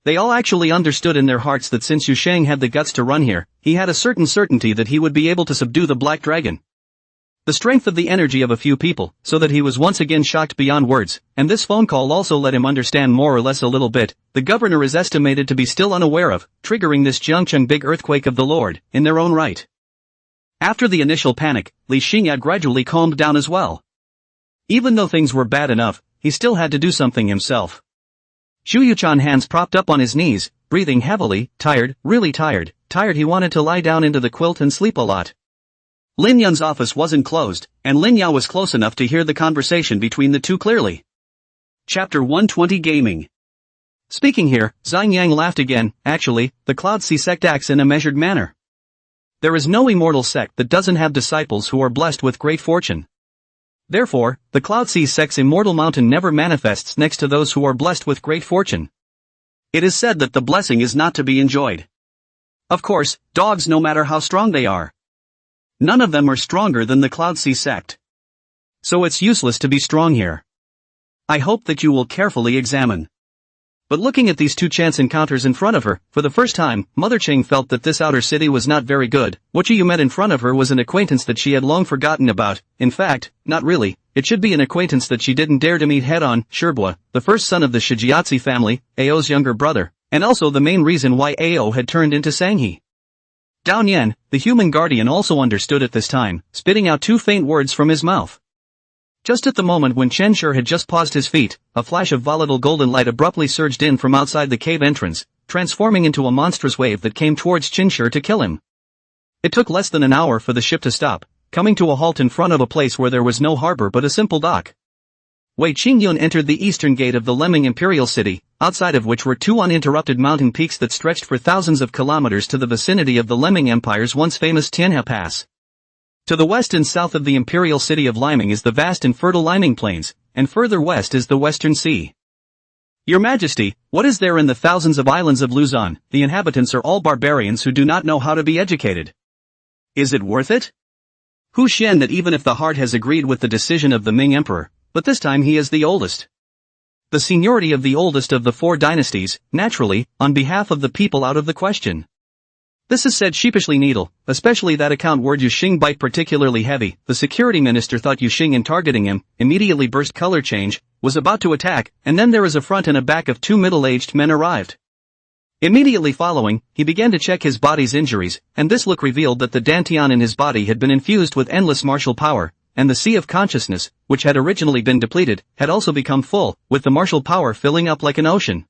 They all actually understood in their hearts that since Yu Sheng had the guts to run here, he had a certain certainty that he would be able to subdue the Black Dragon. The strength of the energy of a few people, so that he was once again shocked beyond words, and this phone call also let him understand more or less a little bit. The governor is estimated to be still unaware of, triggering this Jiangcheng big earthquake of the Lord, in their own right. After the initial panic, Li Xingya gradually calmed down as well. Even though things were bad enough, he still had to do something himself. Xu Yuchan hands propped up on his knees, breathing heavily, tired, really tired he wanted to lie down into the quilt and sleep a lot. Lin Yun's office wasn't closed, and Lin Yao was close enough to hear the conversation between the two clearly. Chapter 120 Gaming. Speaking here, Zhang Yang laughed again. Actually, the Cloud Sea sect acts in a measured manner. There is no immortal sect that doesn't have disciples who are blessed with great fortune. Therefore, the Cloud Sea sect's immortal mountain never manifests next to those who are blessed with great fortune. It is said that the blessing is not to be enjoyed. Of course, dogs, no matter how strong they are, none of them are stronger than the Cloud Sea sect. So it's useless to be strong here. I hope that you will carefully examine. But looking at these two chance encounters in front of her, for the first time, Mother Ching felt that this outer city was not very good. What you met in front of her was an acquaintance that she had long forgotten about. In fact, not really, it should be an acquaintance that she didn't dare to meet head-on. Shirbua, the first son of the Shijiatsi family, Ao's younger brother, and also the main reason why Ao had turned into Sanghe. Dao Nian, the human guardian, also understood at this time, spitting out 2 faint words from his mouth. Just at the moment when Chen Shi had just paused his feet, a flash of volatile golden light abruptly surged in from outside the cave entrance, transforming into a monstrous wave that came towards Chen Shi to kill him. It took less than an hour for the ship to stop, coming to a halt in front of a place where there was no harbor but a simple dock. Wei Qingyun entered the eastern gate of the Lemming Imperial City, outside of which were 2 uninterrupted mountain peaks that stretched for thousands of kilometers to the vicinity of the Lemming Empire's once famous Tianhe Pass. To the west and south of the imperial city of Liming is the vast and fertile Liming Plains, and further west is the Western Sea. Your Majesty, what is there in the thousands of islands of Luzon? The inhabitants are all barbarians who do not know how to be educated. Is it worth it? Hu Shen that even if the heart has agreed with the decision of the Ming Emperor, but this time he is the oldest. The seniority of the oldest of the 4 dynasties, naturally, on behalf of the people out of the question. This is said sheepishly needle, especially that account word Yuxing bite particularly heavy. The security minister thought Yuxing in targeting him, immediately burst color change, was about to attack, and then there is a front and a back of 2 middle-aged men arrived. Immediately following, he began to check his body's injuries, and this look revealed that the dantian in his body had been infused with endless martial power, and the sea of consciousness, which had originally been depleted, had also become full, with the martial power filling up like an ocean.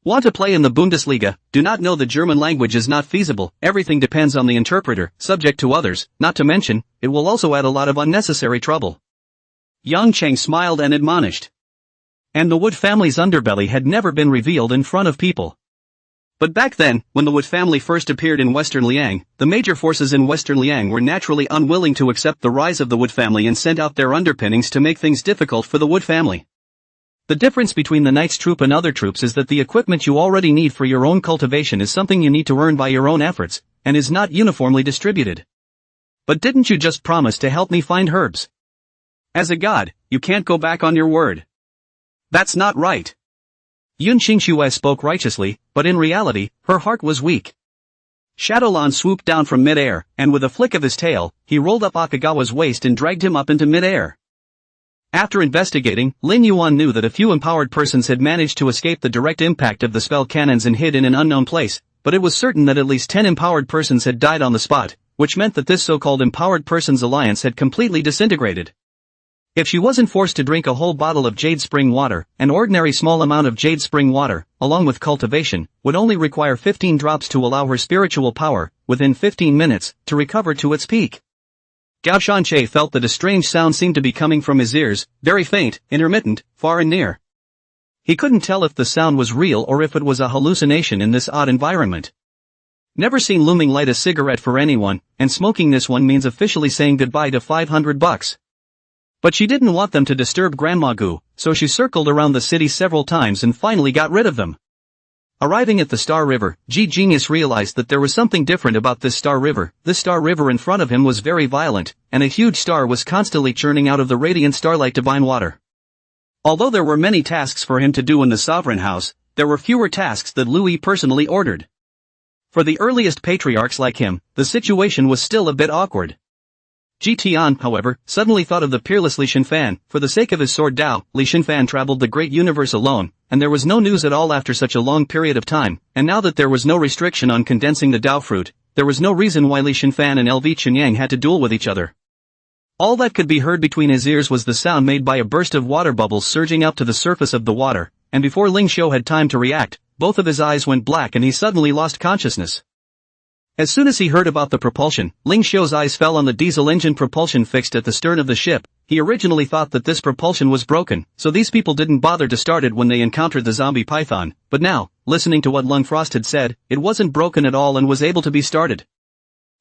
Want to play in the Bundesliga, do not know the German language is not feasible, everything depends on the interpreter, subject to others, not to mention, it will also add a lot of unnecessary trouble. Yang Cheng smiled and admonished. And the Wood family's underbelly had never been revealed in front of people. But back then, when the Wood family first appeared in Western Liang, the major forces in Western Liang were naturally unwilling to accept the rise of the Wood family and sent out their underpinnings to make things difficult for the Wood family. The difference between the Knight's Troop and other troops is that the equipment you already need for your own cultivation is something you need to earn by your own efforts, and is not uniformly distributed. But didn't you just promise to help me find herbs? As a god, you can't go back on your word. That's not right. Yun Qingxue spoke righteously, but in reality, her heart was weak. Shadowlan swooped down from mid-air, and with a flick of his tail, he rolled up Akagawa's waist and dragged him up into mid-air. After investigating, Lin Yuan knew that a few empowered persons had managed to escape the direct impact of the spell cannons and hid in an unknown place, but it was certain that at least 10 empowered persons had died on the spot, which meant that this so-called empowered persons alliance had completely disintegrated. If she wasn't forced to drink a whole bottle of jade spring water, an ordinary small amount of jade spring water, along with cultivation, would only require 15 drops to allow her spiritual power, within 15 minutes, to recover to its peak. Gao Shanche felt that a strange sound seemed to be coming from his ears, very faint, intermittent, far and near. He couldn't tell if the sound was real or if it was a hallucination in this odd environment. Never seen Looming light a cigarette for anyone, and smoking this one means officially saying goodbye to $500. But she didn't want them to disturb Grandma Gu, so she circled around the city several times and finally got rid of them. Arriving at the Star River, Genius realized that there was something different about this Star River. This Star River in front of him was very violent, and a huge star was constantly churning out of the radiant starlight divine water. Although there were many tasks for him to do in the Sovereign House, there were fewer tasks that Louis personally ordered. For the earliest patriarchs like him, the situation was still a bit awkward. Ji Tian, however, suddenly thought of the peerless Li Shinfan. For the sake of his sword Dao, Li Shinfan traveled the great universe alone, and there was no news at all after such a long period of time, and now that there was no restriction on condensing the Dao fruit, there was no reason why Li Shinfan and LV Qinyang had to duel with each other. All that could be heard between his ears was the sound made by a burst of water bubbles surging up to the surface of the water, and before Ling Xiu had time to react, both of his eyes went black and he suddenly lost consciousness. As soon as he heard about the propulsion, Ling Xiu's eyes fell on the diesel engine propulsion fixed at the stern of the ship. He originally thought that this propulsion was broken, so these people didn't bother to start it when they encountered the zombie python, but now, listening to what Lung Frost had said, it wasn't broken at all and was able to be started.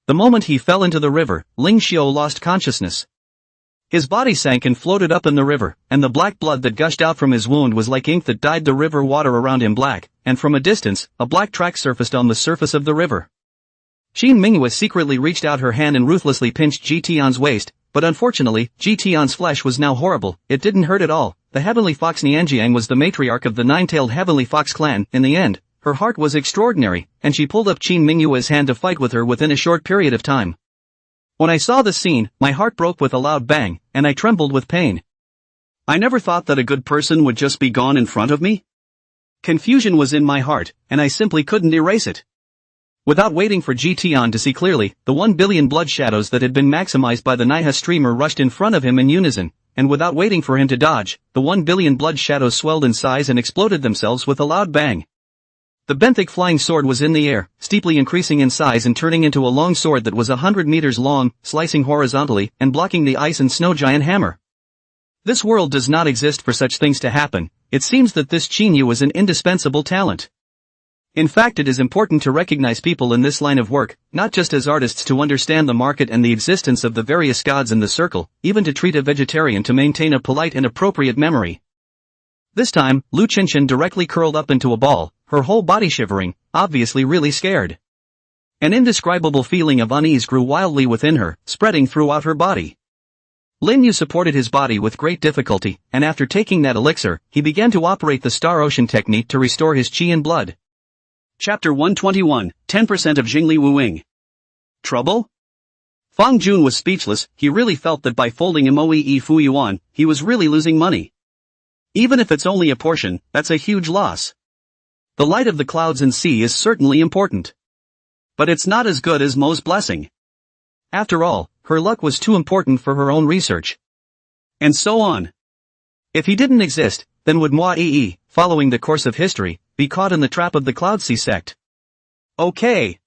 The moment he fell into the river, Ling Xiu lost consciousness. His body sank and floated up in the river, and the black blood that gushed out from his wound was like ink that dyed the river water around him black, and from a distance, a black track surfaced on the surface of the river. Qin Mingyue secretly reached out her hand and ruthlessly pinched Ji Tian's waist, but unfortunately, Ji Tian's flesh was now horrible. It didn't hurt at all. The Heavenly Fox Nianjiang was the matriarch of the nine-tailed Heavenly Fox clan. In the end, her heart was extraordinary, and she pulled up Qin Mingyue's hand to fight with her within a short period of time. When I saw the scene, my heart broke with a loud bang, and I trembled with pain. I never thought that a good person would just be gone in front of me. Confusion was in my heart, and I simply couldn't erase it. Without waiting for Ji Tian to see clearly, the 1 billion blood shadows that had been maximized by the Naiha streamer rushed in front of him in unison, and without waiting for him to dodge, the 1 billion blood shadows swelled in size and exploded themselves with a loud bang. The benthic flying sword was in the air, steeply increasing in size and turning into a long sword that was 100 meters long, slicing horizontally and blocking the ice and snow giant hammer. This world does not exist for such things to happen. It seems that this Qin Yu is an indispensable talent. In fact, it is important to recognize people in this line of work, not just as artists to understand the market and the existence of the various gods in the circle, even to treat a vegetarian to maintain a polite and appropriate memory. This time, Lu Qinshan directly curled up into a ball, her whole body shivering, obviously really scared. An indescribable feeling of unease grew wildly within her, spreading throughout her body. Lin Yu supported his body with great difficulty, and after taking that elixir, he began to operate the Star Ocean technique to restore his qi and blood. Chapter 121, 10% of Jingli Wuing. Trouble? Fang Jun was speechless. He really felt that by folding Moe Fu Yuan, he was really losing money. Even if it's only a portion, that's a huge loss. The light of the clouds and sea is certainly important. But it's not as good as Mo's blessing. After all, her luck was too important for her own research. And so on. If he didn't exist, then would Moi Yi, following the course of history, be caught in the trap of the Cloud Sea sect? Okay.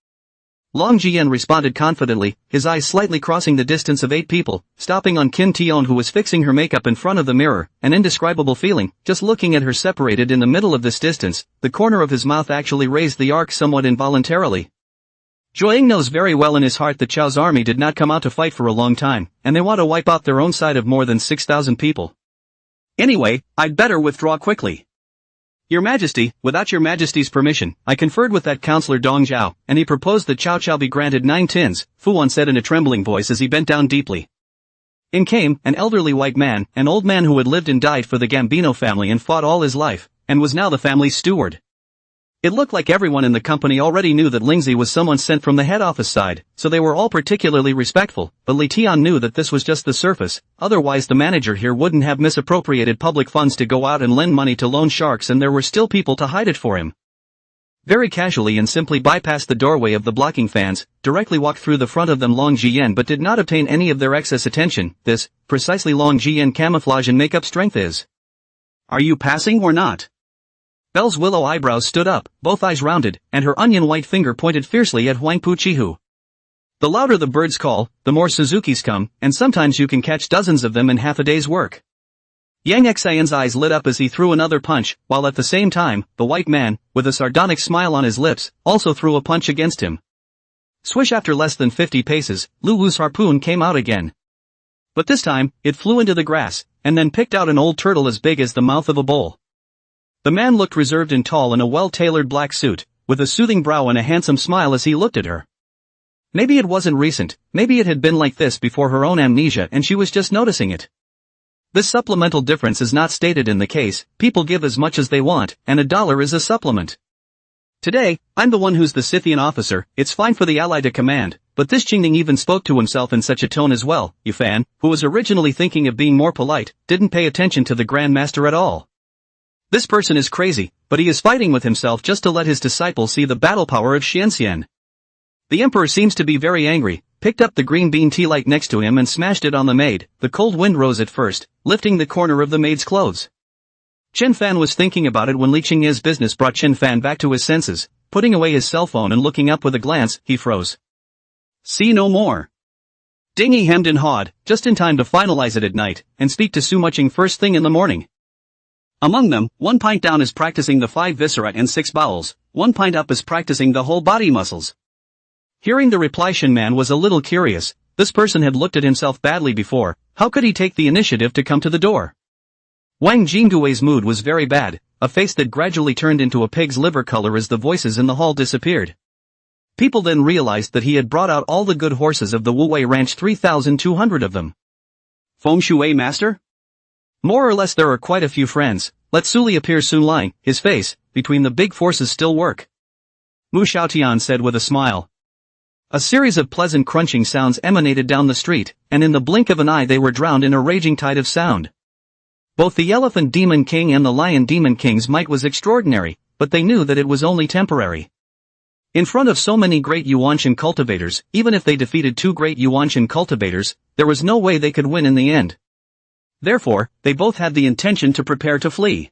Long Jian responded confidently, his eyes slightly crossing the distance of 8 people, stopping on Qin Tian who was fixing her makeup in front of the mirror, an indescribable feeling, just looking at her separated in the middle of this distance, the corner of his mouth actually raised the arc somewhat involuntarily. Zhuoying knows very well in his heart that Chao's army did not come out to fight for a long time, and they want to wipe out their own side of more than 6,000 people. Anyway, I'd better withdraw quickly. Your Majesty, without your Majesty's permission, I conferred with that counselor Dong Zhao, and he proposed that Cao Cao be granted 9 tins, Fu Wan said in a trembling voice as he bent down deeply. In came an elderly white man, an old man who had lived and died for the Gambino family and fought all his life, and was now the family's steward. It looked like everyone in the company already knew that Lingzi was someone sent from the head office side, so they were all particularly respectful, but Li Tian knew that this was just the surface, otherwise the manager here wouldn't have misappropriated public funds to go out and lend money to loan sharks and there were still people to hide it for him. Very casually and simply bypassed the doorway of the blocking fans, directly walked through the front of them Long Jian but did not obtain any of their excess attention. This, precisely Long Jian camouflage and makeup strength is. Are you passing or not? Belle's willow eyebrows stood up, both eyes rounded, and her onion-white finger pointed fiercely at Huang Pu Chihu. The louder the birds call, the more Suzukis come, and sometimes you can catch dozens of them in half a day's work. Yang Xian's eyes lit up as he threw another punch, while at the same time, the white man, with a sardonic smile on his lips, also threw a punch against him. Swish after less than 50 paces, Lu Wu's harpoon came out again. But this time, it flew into the grass, and then picked out an old turtle as big as the mouth of a bowl. The man looked reserved and tall in a well-tailored black suit, with a soothing brow and a handsome smile as he looked at her. Maybe it wasn't recent, maybe it had been like this before her own amnesia and she was just noticing it. This supplemental difference is not stated in the case, people give as much as they want, and $1 is a supplement. Today, I'm the one who's the Scythian officer, it's fine for the ally to command, but this Qingning even spoke to himself in such a tone as well. Yufan, who was originally thinking of being more polite, didn't pay attention to the Grand Master at all. This person is crazy, but he is fighting with himself just to let his disciple see the battle power of Xianxian. The emperor seems to be very angry, picked up the green bean tea light next to him and smashed it on the maid. The cold wind rose at first, lifting the corner of the maid's clothes. Chen Fan was thinking about it when Li Qingye's business brought Chen Fan back to his senses. Putting away his cell phone and looking up with a glance, he froze. See no more. Ding he hemmed and hawed, just in time to finalize it at night, and speak to Su Muching first thing in the morning. Among them, 1 pint down is practicing the 5 viscera and 6 bowels, 1 pint up is practicing the whole body muscles. Hearing the reply, Shen Man was a little curious. This person had looked at himself badly before, how could he take the initiative to come to the door? Wang Jinggui's mood was very bad, a face that gradually turned into a pig's liver color as the voices in the hall disappeared. People then realized that he had brought out all the good horses of the Wuwei ranch, 3,200 of them. Feng Shui master? More or less there are quite a few friends. Let Suli appear soon lying, his face, between the big forces still work. Mu Xiaotian said with a smile. A series of pleasant crunching sounds emanated down the street, and in the blink of an eye they were drowned in a raging tide of sound. Both the Elephant Demon King and the Lion Demon King's might was extraordinary, but they knew that it was only temporary. In front of so many great Yuan Shen cultivators, even if they defeated 2 great Yuan Shen cultivators, there was no way they could win in the end. Therefore, they both had the intention to prepare to flee.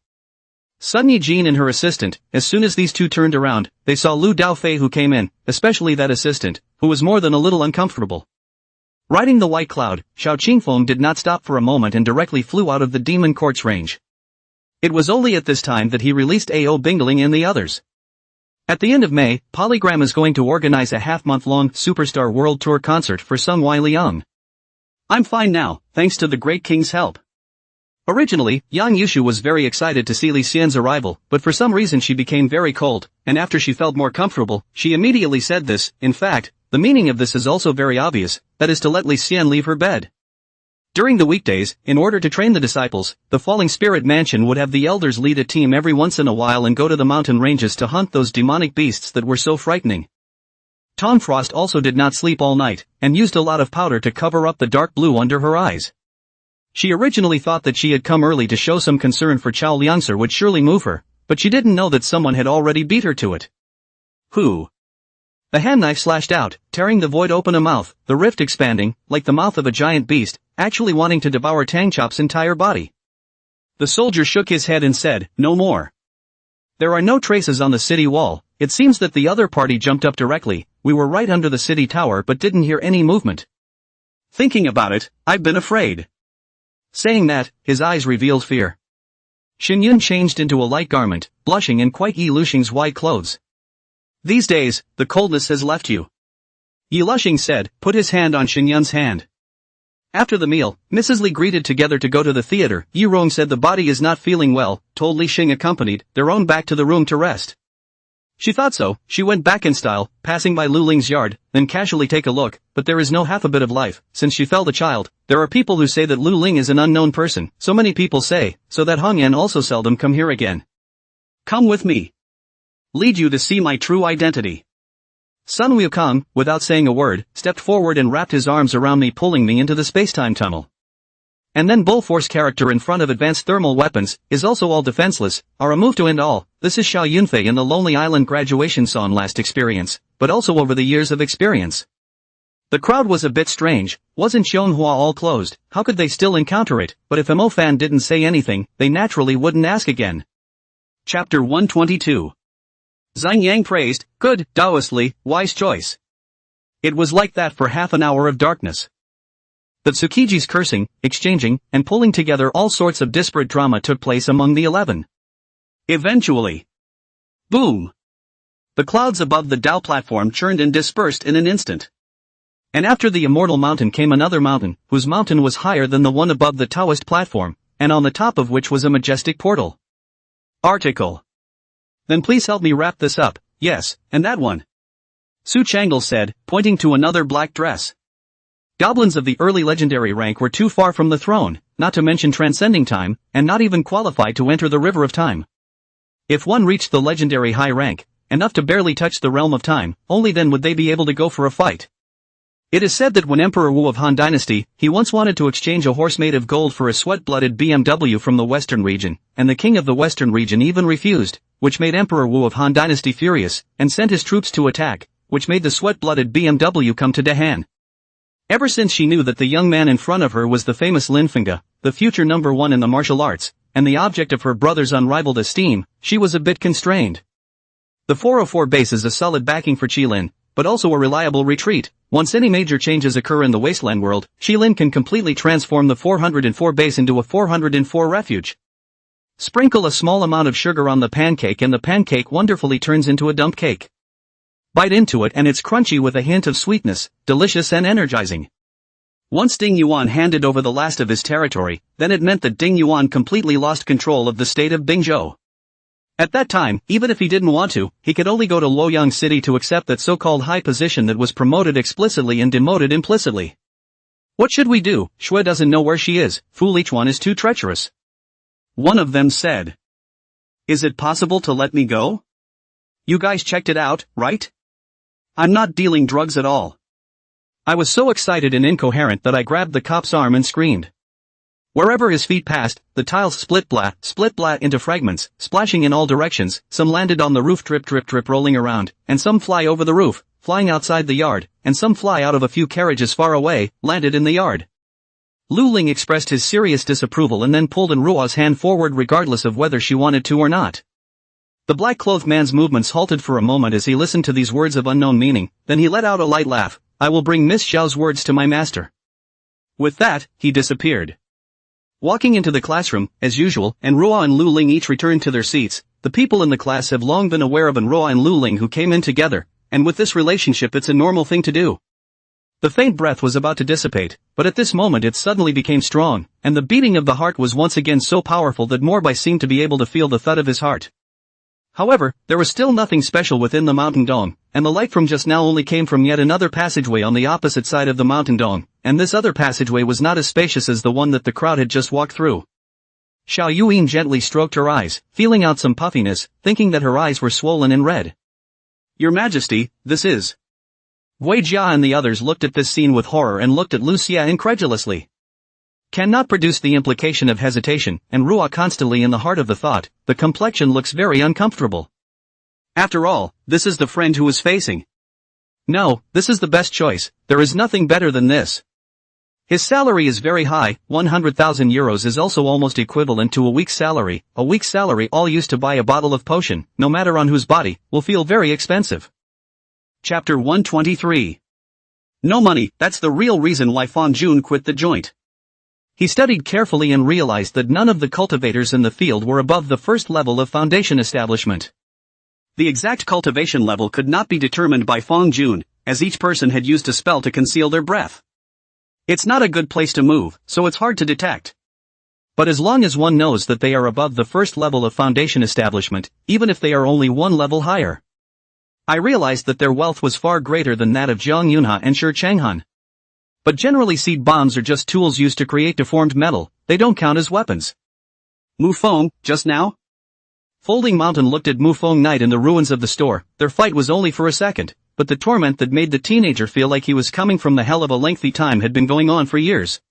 Sun Yijin and her assistant, as soon as these two turned around, they saw Lu Daofei who came in, especially that assistant, who was more than a little uncomfortable. Riding the white cloud, Xiao Qingfeng did not stop for a moment and directly flew out of the demon court's range. It was only at this time that he released A.O. Bingling and the others. At the end of May, Polygram is going to organize a half-month-long Superstar World Tour concert for Sung Wai Liang. I'm fine now, thanks to the great king's help. Originally, Yang Yushu was very excited to see Li Xian's arrival, but for some reason she became very cold, and after she felt more comfortable, she immediately said this. In fact, the meaning of this is also very obvious, that is to let Li Xian leave her bed. During the weekdays, in order to train the disciples, the Falling Spirit Mansion would have the elders lead a team every once in a while and go to the mountain ranges to hunt those demonic beasts that were so frightening. Tom Frost also did not sleep all night, and used a lot of powder to cover up the dark blue under her eyes. She originally thought that she had come early to show some concern for Chow Liangser would surely move her, but she didn't know that someone had already beat her to it. Who? The hand knife slashed out, tearing the void open a mouth, the rift expanding, like the mouth of a giant beast, actually wanting to devour Tang Chop's entire body. The soldier shook his head and said, "No more. There are no traces on the city wall. It seems that the other party jumped up directly. We were right under the city tower but didn't hear any movement. Thinking about it, I've been afraid." Saying that, his eyes revealed fear. Xin Yun changed into a light garment, blushing in quite Yi Luxing's white clothes. "These days, the coldness has left you," Yi Luxing said, put his hand on Xin Yun's hand. After the meal, Mrs. Li greeted together to go to the theater. Yi Rong said the body is not feeling well, told Li Xing accompanied their own back to the room to rest. She thought so. She went back in style, passing by Lu Ling's yard, then casually take a look, but there is no half a bit of life. Since she fell a child, there are people who say that Lu Ling is an unknown person, so many people say, so that Hong Yan also seldom come here again. Come with me. Lead you to see my true identity. Sun Wukong, without saying a word, stepped forward and wrapped his arms around me, pulling me into the space-time tunnel. And then Bull Force character in front of advanced thermal weapons, is also all defenseless, are a move to end all. This is Xiao Yunfei in the Lonely Island graduation song last experience, but also over the years of experience. The crowd was a bit strange. Wasn't Xionghua all closed? How could they still encounter it? But if Mo Fan didn't say anything, they naturally wouldn't ask again. Chapter 122. Zhang Yang praised, "Good, Taoist Li, wise choice." It was like that for half an hour of darkness. The Tsukiji's cursing, exchanging, and pulling together all sorts of disparate drama took place among the 11. Eventually. Boom! The clouds above the Dao platform churned and dispersed in an instant. And after the immortal mountain came another mountain, whose mountain was higher than the one above the Taoist platform, and on the top of which was a majestic portal. Article. Then please help me wrap this up. Yes, and that one. Su Changle said, pointing to another black dress. Goblins of the early legendary rank were too far from the throne, not to mention transcending time, and not even qualified to enter the river of time. If one reached the legendary high rank, enough to barely touch the realm of time, only then would they be able to go for a fight. It is said that when Emperor Wu of Han Dynasty, he once wanted to exchange a horse made of gold for a sweat-blooded BMW from the western region, and the king of the western region even refused, which made Emperor Wu of Han Dynasty furious, and sent his troops to attack, which made the sweat-blooded BMW come to Dahan. Ever since she knew that the young man in front of her was the famous Lin Fengde, the future #1 in the martial arts, and the object of her brother's unrivaled esteem, she was a bit constrained. The 404 base is a solid backing for Qilin, but also a reliable retreat. Once any major changes occur in the wasteland world, Qilin can completely transform the 404 base into a 404 refuge. Sprinkle a small amount of sugar on the pancake and the pancake wonderfully turns into a dump cake. Bite into it and it's crunchy with a hint of sweetness, delicious and energizing. Once Ding Yuan handed over the last of his territory, then it meant that Ding Yuan completely lost control of the state of Bingzhou. At that time, even if he didn't want to, he could only go to Luoyang City to accept that so-called high position that was promoted explicitly and demoted implicitly. What should we do? Shui doesn't know where she is, Fu Lichuan is too treacherous. One of them said. Is it possible to let me go? You guys checked it out, right? I'm not dealing drugs at all. I was so excited and incoherent that I grabbed the cop's arm and screamed. Wherever his feet passed, the tiles split blat into fragments, splashing in all directions. Some landed on the roof, drip drip drip, rolling around, and some fly over the roof, flying outside the yard, and some fly out of a few carriages far away, landed in the yard. Lu Ling expressed his serious disapproval and then pulled Enrua's hand forward regardless of whether she wanted to or not. The black-clothed man's movements halted for a moment as he listened to these words of unknown meaning, then he let out a light laugh. I will bring Miss Xiao's words to my master. With that, he disappeared. Walking into the classroom, as usual, Enrua and Lu Ling each returned to their seats. The people in the class have long been aware of Enrua and Lu Ling who came in together, and with this relationship it's a normal thing to do. The faint breath was about to dissipate, but at this moment it suddenly became strong, and the beating of the heart was once again so powerful that Morbai seemed to be able to feel the thud of his heart. However, there was still nothing special within the mountain dome, and the light from just now only came from yet another passageway on the opposite side of the mountain dome, and this other passageway was not as spacious as the one that the crowd had just walked through. Xiao Yuan gently stroked her eyes, feeling out some puffiness, thinking that her eyes were swollen and red. Your Majesty, this is... Wei Jia and the others looked at this scene with horror and looked at Lucia incredulously. Cannot produce the implication of hesitation, and Ruo constantly in the heart of the thought, the complexion looks very uncomfortable. After all, this is the friend who is facing. No, this is the best choice, there is nothing better than this. His salary is very high, 100,000 euros is also almost equivalent to a week's salary all used to buy a bottle of potion, no matter on whose body, will feel very expensive. Chapter 123. No money, that's the real reason why Fang Jun quit the joint. He studied carefully and realized that none of the cultivators in the field were above the first level of foundation establishment. The exact cultivation level could not be determined by Fang Jun, as each person had used a spell to conceal their breath. It's not a good place to move, so it's hard to detect. But as long as one knows that they are above the first level of foundation establishment, even if they are only one level higher. I realized that their wealth was far greater than that of Zhang Yunhe and Shi Changhan. But generally seed bombs are just tools used to create deformed metal, they don't count as weapons. Mu Feng, just now? Folding Mountain looked at Mu Feng Knight in the ruins of the store. Their fight was only for a second, but the torment that made the teenager feel like he was coming from the hell of a lengthy time had been going on for years.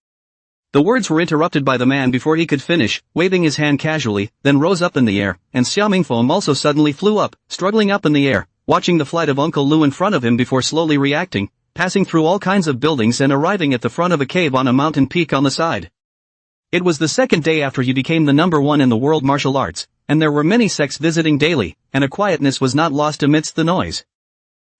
The words were interrupted by the man before he could finish, waving his hand casually, then rose up in the air, and Xiao Mingfeng also suddenly flew up, struggling up in the air, watching the flight of Uncle Lu in front of him before slowly reacting, passing through all kinds of buildings and arriving at the front of a cave on a mountain peak on the side. It was the second day after he became the number one in the world martial arts, and there were many sects visiting daily, and a quietness was not lost amidst the noise.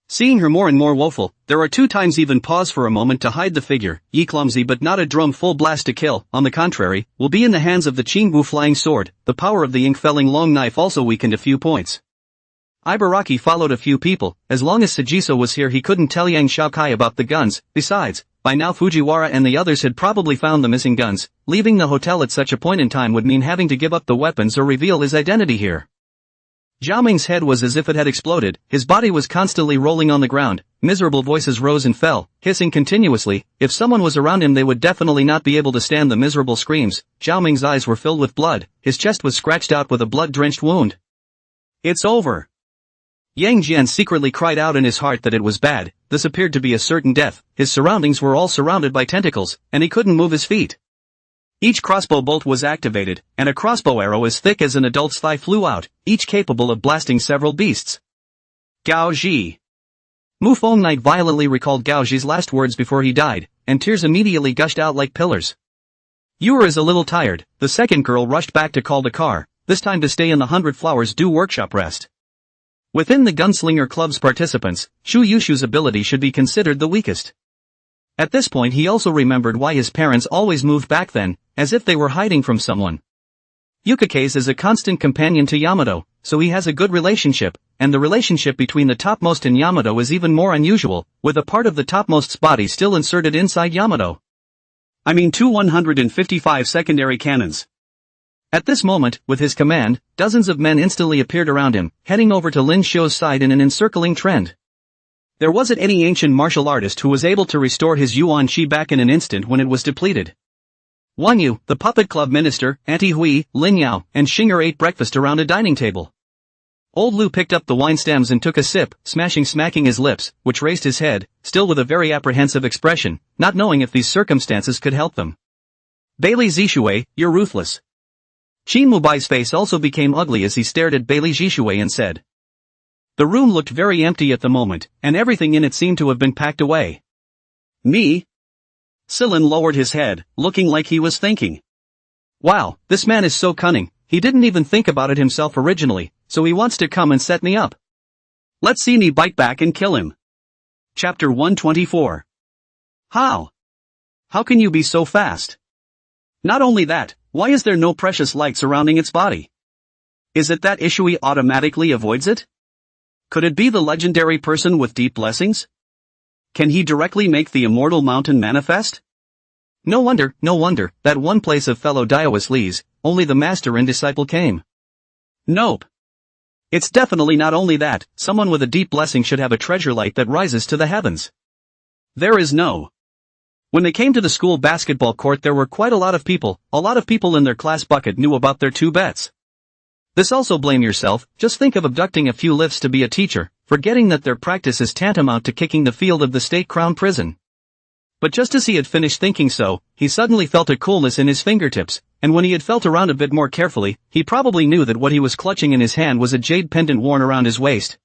Seeing her more and more woeful, there are 2 times even pause for a moment to hide the figure. Ye clumsy but not a drum full blast to kill, on the contrary, will be in the hands of the Qingwu flying sword. The power of the ink-felling long knife also weakened a few points. Ibaraki followed a few people. As long as Sajiso was here he couldn't tell Yang Shaokai about the guns. Besides, by now Fujiwara and the others had probably found the missing guns. Leaving the hotel at such a point in time would mean having to give up the weapons or reveal his identity here. Zhao Ming's head was as if it had exploded, his body was constantly rolling on the ground, miserable voices rose and fell, hissing continuously. If someone was around him they would definitely not be able to stand the miserable screams. Zhao Ming's eyes were filled with blood, his chest was scratched out with a blood-drenched wound. It's over. Yang Jian secretly cried out in his heart that it was bad. This appeared to be a certain death. His surroundings were all surrounded by tentacles, and he couldn't move his feet. Each crossbow bolt was activated, and a crossbow arrow as thick as an adult's thigh flew out, each capable of blasting several beasts. Gao Ji. Mu Feng Knight violently recalled Gao Ji's last words before he died, and tears immediately gushed out like pillars. Yura is a little tired. The second girl rushed back to call the car, this time to stay in the 100 Flowers Dew workshop rest. Within the Gunslinger Club's participants, Shu Yushu's ability should be considered the weakest. At this point he also remembered why his parents always moved back then, as if they were hiding from someone. Yukike's is a constant companion to Yamato, so he has a good relationship, and the relationship between the topmost and Yamato is even more unusual, with a part of the topmost's body still inserted inside Yamato. I mean 2 155 secondary cannons. At this moment, with his command, dozens of men instantly appeared around him, heading over to Lin Xiu's side in an encircling trend. There wasn't any ancient martial artist who was able to restore his Yuan Qi back in an instant when it was depleted. Wang Yu, the puppet club minister, Auntie Hui, Lin Yao, and Xinger ate breakfast around a dining table. Old Lu picked up the wine stems and took a sip, smacking his lips, which raised his head, still with a very apprehensive expression, not knowing if these circumstances could help them. Bailey Zishui, you're ruthless. Qin Mubai's face also became ugly as he stared at Bailey Zishui and said. The room looked very empty at the moment, and everything in it seemed to have been packed away. Me? Silin lowered his head, looking like he was thinking. Wow, this man is so cunning, he didn't even think about it himself originally, so he wants to come and set me up. Let's see me bite back and kill him. Chapter 124. How? How can you be so fast? Not only that, why is there no precious light surrounding its body? Is it that Ishui automatically avoids it? Could it be the legendary person with deep blessings? Can he directly make the immortal mountain manifest? No wonder, that one place of fellow Daoist Lees, only the master and disciple came. Nope. It's definitely not only that, someone with a deep blessing should have a treasure light that rises to the heavens. There is no. When they came to the school basketball court there were quite a lot of people in their class bucket knew about their two bets. This also blame yourself, just think of abducting a few lifts to be a teacher, forgetting that their practice is tantamount to kicking the field of the state crown prison. But just as he had finished thinking so, he suddenly felt a coolness in his fingertips, and when he had felt around a bit more carefully, he probably knew that what he was clutching in his hand was a jade pendant worn around his waist.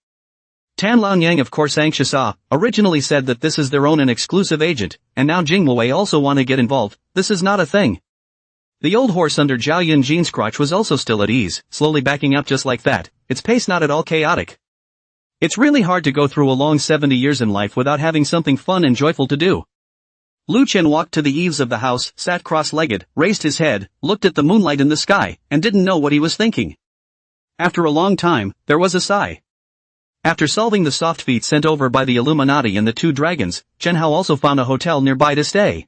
Tan Liang of course anxious originally said that this is their own and exclusive agent, and now Jingwei also want to get involved, this is not a thing. The old horse under Zhao Yunjin's crotch was also still at ease, slowly backing up just like that, its pace not at all chaotic. It's really hard to go through a long 70 years in life without having something fun and joyful to do. Lu Chen walked to the eaves of the house, sat cross-legged, raised his head, looked at the moonlight in the sky, and didn't know what he was thinking. After a long time, there was a sigh. After solving the soft feat sent over by the Illuminati and the two dragons, Chen Hao also found a hotel nearby to stay.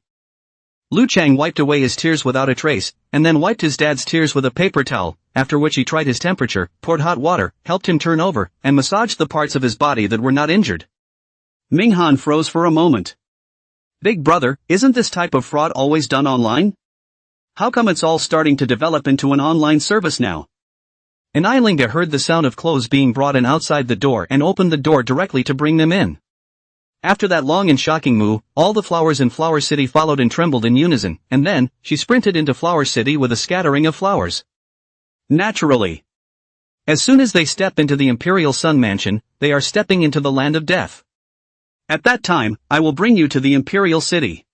Lu Chang wiped away his tears without a trace, and then wiped his dad's tears with a paper towel, after which he tried his temperature, poured hot water, helped him turn over, and massaged the parts of his body that were not injured. Ming Han froze for a moment. Big brother, isn't this type of fraud always done online? How come it's all starting to develop into an online service now? An Eilinga heard the sound of clothes being brought in outside the door and opened the door directly to bring them in. After that long and shocking move, all the flowers in Flower City followed and trembled in unison, and then, she sprinted into Flower City with a scattering of flowers. Naturally. As soon as they step into the Imperial Sun Mansion, they are stepping into the land of death. At that time, I will bring you to the Imperial City.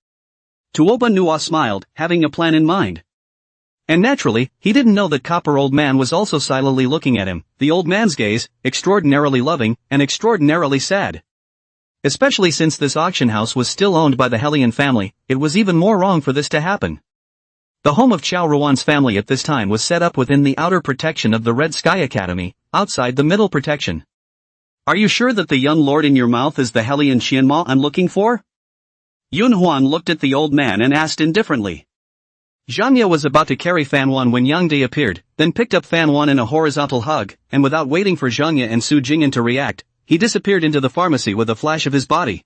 Tuoba Nuwa smiled, having a plan in mind. And naturally, he didn't know that Copper Old Man was also silently looking at him, the old man's gaze, extraordinarily loving, and extraordinarily sad. Especially since this auction house was still owned by the Hellion family, it was even more wrong for this to happen. The home of Chao Ruan's family at this time was set up within the outer protection of the Red Sky Academy, outside the middle protection. Are you sure that the young lord in your mouth is the Hellion Xianma I'm looking for? Yun Huan looked at the old man and asked indifferently. Zhang Ye was about to carry Fan Wan when Yang Di appeared, then picked up Fan Wan in a horizontal hug, and without waiting for Zhang Ye and Su Jing'an to react, he disappeared into the pharmacy with a flash of his body.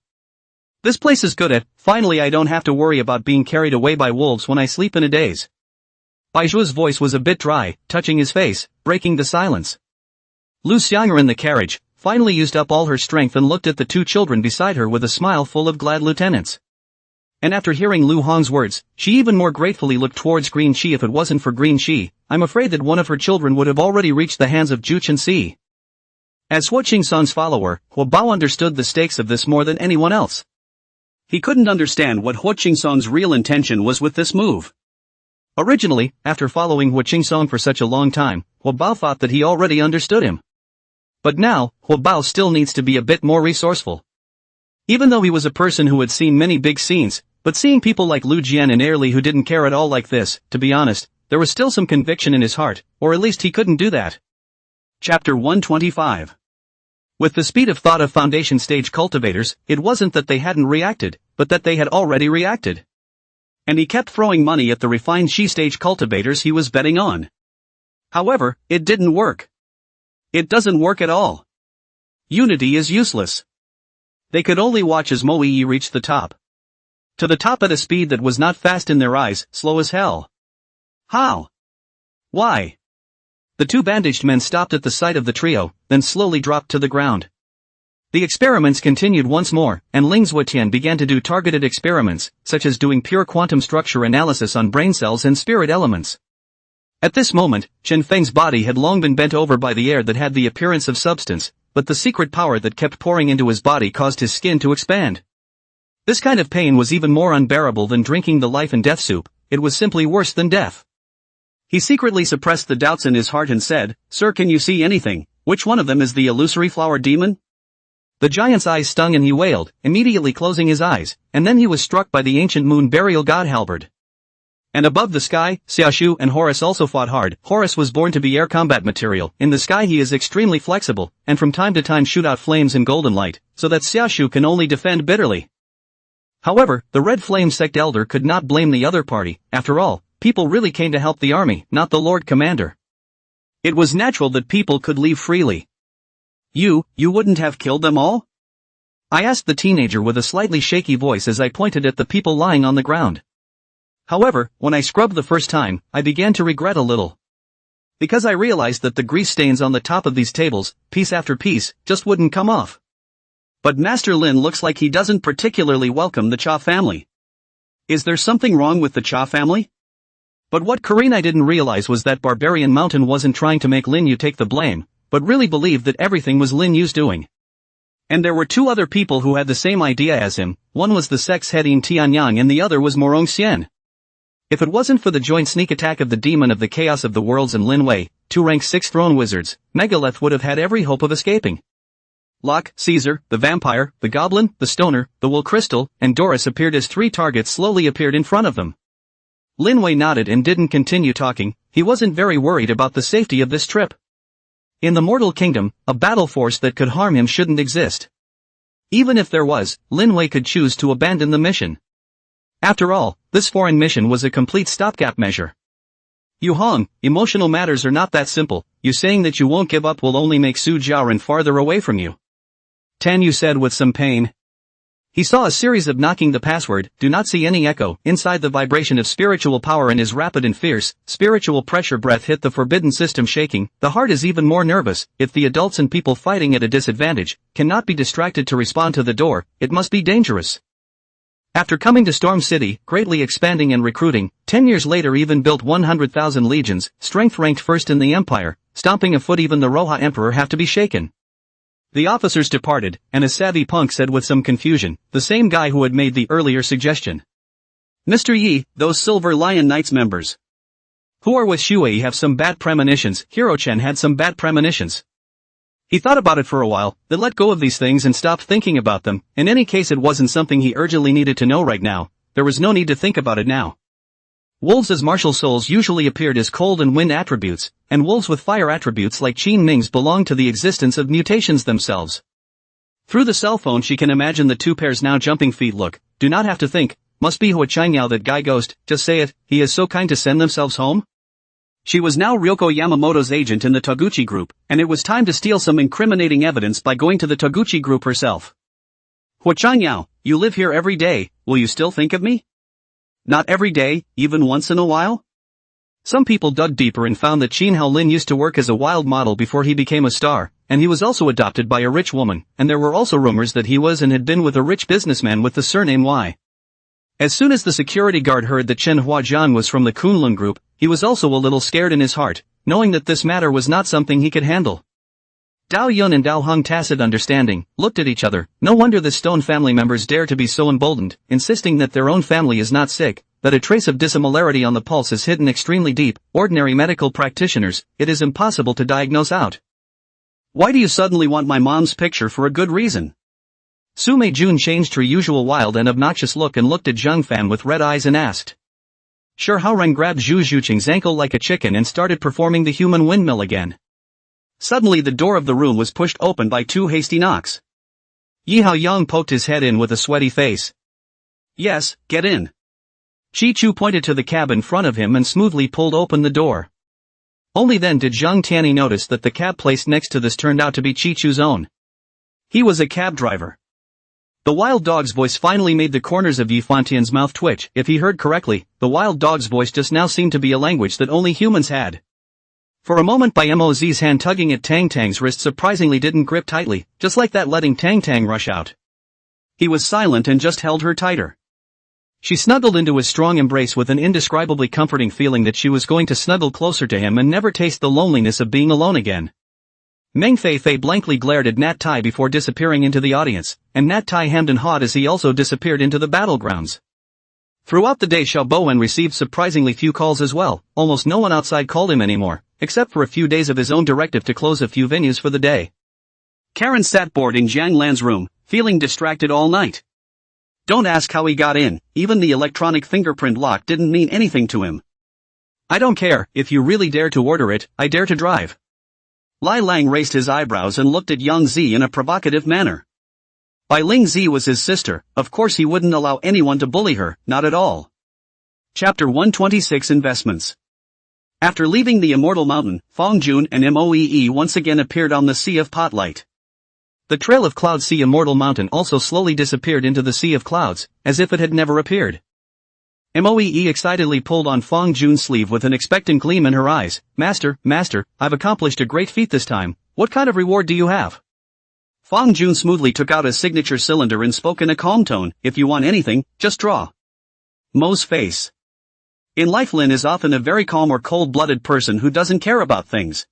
This place is good finally I don't have to worry about being carried away by wolves when I sleep in a daze. Baizhu's voice was a bit dry, touching his face, breaking the silence. Lu Xiang'er in the carriage, finally used up all her strength and looked at the two children beside her with a smile full of glad lieutenants. And after hearing Lu Hong's words, she even more gratefully looked towards Green Shi. If it wasn't for Green Shi, I'm afraid that one of her children would have already reached the hands of Zhu Chenxi. As Hua Qingsong's follower, Hua Bao understood the stakes of this more than anyone else. He couldn't understand what Hua Qingsong's real intention was with this move. Originally, after following Hua Qingsong for such a long time, Hua Bao thought that he already understood him. But now, Hua Bao still needs to be a bit more resourceful. Even though he was a person who had seen many big scenes, but seeing people like Lu Jian and Airli who didn't care at all like this, to be honest, there was still some conviction in his heart, or at least he couldn't do that. Chapter 125. With the speed of thought of foundation stage cultivators, it wasn't that they hadn't reacted, but that they had already reacted. And he kept throwing money at the refined Shi stage cultivators he was betting on. However, it didn't work. It doesn't work at all. Unity is useless. They could only watch as Mo Yi reached the top. To the top at a speed that was not fast in their eyes, slow as hell. How? Why? The two bandaged men stopped at the sight of the trio, then slowly dropped to the ground. The experiments continued once more, and Ling Zuotian began to do targeted experiments, such as doing pure quantum structure analysis on brain cells and spirit elements. At this moment, Chen Feng's body had long been bent over by the air that had the appearance of substance, but the secret power that kept pouring into his body caused his skin to expand. This kind of pain was even more unbearable than drinking the life and death soup, it was simply worse than death. He secretly suppressed the doubts in his heart and said, "Sir, can you see anything? Which one of them is the illusory flower demon?" The giant's eyes stung and he wailed, immediately closing his eyes, and then he was struck by the ancient moon burial god halberd. And above the sky, Xiaoshu and Horus also fought hard. Horus was born to be air combat material. In the sky he is extremely flexible, and from time to time shoot out flames and golden light, so that Xiaoshu can only defend bitterly. However, the Red Flame sect elder could not blame the other party. After all, people really came to help the army, not the Lord Commander. It was natural that people could leave freely. You wouldn't have killed them all? I asked the teenager with a slightly shaky voice as I pointed at the people lying on the ground. However, when I scrubbed the first time, I began to regret a little. Because I realized that the grease stains on the top of these tables, piece after piece, just wouldn't come off. But Master Lin looks like he doesn't particularly welcome the Cha family. Is there something wrong with the Cha family? But what Karina didn't realize was that Barbarian Mountain wasn't trying to make Lin Yu take the blame, but really believed that everything was Lin Yu's doing. And there were two other people who had the same idea as him, one was the sex head in Tianyang and the other was Morong Xian. If it wasn't for the joint sneak attack of the demon of the chaos of the worlds and Lin Wei, two rank 6 throne wizards, Megalith would have had every hope of escaping. Locke, Caesar, the vampire, the goblin, the stoner, the wool crystal, and Doris appeared as 3 targets slowly appeared in front of them. Lin Wei nodded and didn't continue talking, he wasn't very worried about the safety of this trip. In the mortal kingdom, a battle force that could harm him shouldn't exist. Even if there was, Lin Wei could choose to abandon the mission. After all, this foreign mission was a complete stopgap measure. Yu Hong, emotional matters are not that simple, you saying that you won't give up will only make Su Jiaoren farther away from you. Tan Yu said with some pain. He saw a series of knocking the password, do not see any echo, inside the vibration of spiritual power and his rapid and fierce, spiritual pressure breath hit the forbidden system shaking, the heart is even more nervous, if the adults and people fighting at a disadvantage, cannot be distracted to respond to the door, it must be dangerous. After coming to Storm City, greatly expanding and recruiting, 10 years later even built 100,000 legions, strength ranked first in the empire, stomping a foot even the Roha Emperor have to be shaken. The officers departed, and a savvy punk said with some confusion, the same guy who had made the earlier suggestion. Mr. Yi, those Silver Lion Knights members who are with Shuei have some bad premonitions, Hiro-chan had some bad premonitions. He thought about it for a while, then let go of these things and stopped thinking about them, in any case it wasn't something he urgently needed to know right now, there was no need to think about it now. Wolves as martial souls usually appeared as cold and wind attributes, and wolves with fire attributes like Qin Ming's belonged to the existence of mutations themselves. Through the cell phone she can imagine the two pairs now jumping feet look, do not have to think, must be Hua Chinyao that guy ghost, just say it, he is so kind to send themselves home? She was now Ryoko Yamamoto's agent in the Toguchi group, and it was time to steal some incriminating evidence by going to the Toguchi group herself. Hua Chinyao, you live here every day, will you still think of me? Not every day, even once in a while? Some people dug deeper and found that Qin Haolin used to work as a wild model before he became a star, and he was also adopted by a rich woman, and there were also rumors that he was and had been with a rich businessman with the surname Y. As soon as the security guard heard that Chen Huajian was from the Kunlun group, he was also a little scared in his heart, knowing that this matter was not something he could handle. Dao Yun and Dao Hung, tacit understanding, looked at each other. No wonder the Stone family members dare to be so emboldened, insisting that their own family is not sick, that a trace of dissimilarity on the pulse is hidden extremely deep. Ordinary medical practitioners, it is impossible to diagnose out. Why do you suddenly want my mom's picture for a good reason? Su Meijun changed her usual wild and obnoxious look and looked at Zheng Fan with red eyes and asked. Sure. Hao Ren grabbed Zhu Zhuqing's ankle like a chicken and started performing the human windmill again. Suddenly the door of the room was pushed open by 2 hasty knocks. Yi Hao Yang poked his head in with a sweaty face. Yes, get in. Chi Chu pointed to the cab in front of him and smoothly pulled open the door. Only then did Zhang Tianyi notice that the cab placed next to this turned out to be Chi Chu's own. He was a cab driver. The wild dog's voice finally made the corners of Yi Fantian's mouth twitch. If he heard correctly, the wild dog's voice just now seemed to be a language that only humans had. For a moment by Moz's hand tugging at Tang Tang's wrist surprisingly didn't grip tightly, just like that letting Tang Tang rush out. He was silent and just held her tighter. She snuggled into his strong embrace with an indescribably comforting feeling that she was going to snuggle closer to him and never taste the loneliness of being alone again. Meng Fei Fei blankly glared at Nat Tai before disappearing into the audience, and Nat Tai hemmed and hawed as he also disappeared into the battlegrounds. Throughout the day Xiao Bowen received surprisingly few calls as well, almost no one outside called him anymore, except for a few days of his own directive to close a few venues for the day. Karen sat bored in Jiang Lan's room, feeling distracted all night. Don't ask how he got in, even the electronic fingerprint lock didn't mean anything to him. I don't care, if you really dare to order it, I dare to drive. Lai Lang raised his eyebrows and looked at Yang Zi in a provocative manner. Bai Ling Zi was his sister, of course he wouldn't allow anyone to bully her, not at all. Chapter 126 Investments. After leaving the Immortal Mountain, Fong Jun and Moee once again appeared on the Sea of Potlight. The trail of Cloud Sea Immortal Mountain also slowly disappeared into the Sea of Clouds, as if it had never appeared. Moe excitedly pulled on Fong Jun's sleeve with an expectant gleam in her eyes. Master, I've accomplished a great feat this time. What kind of reward do you have? Fong Jun smoothly took out his signature cylinder and spoke in a calm tone. If you want anything, just draw. Mo's face. In life, Lin is often a very calm or cold-blooded person who doesn't care about things.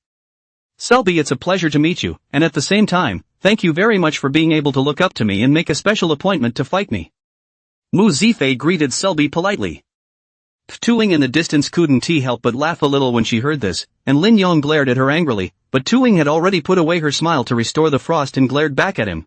Selby, it's a pleasure to meet you, and at the same time, thank you very much for being able to look up to me and make a special appointment to fight me. Mu Zifei greeted Selby politely. Tuing in the distance couldn't help but laugh a little when she heard this, and Lin Yong glared at her angrily, but Tuing had already put away her smile to restore the frost and glared back at him.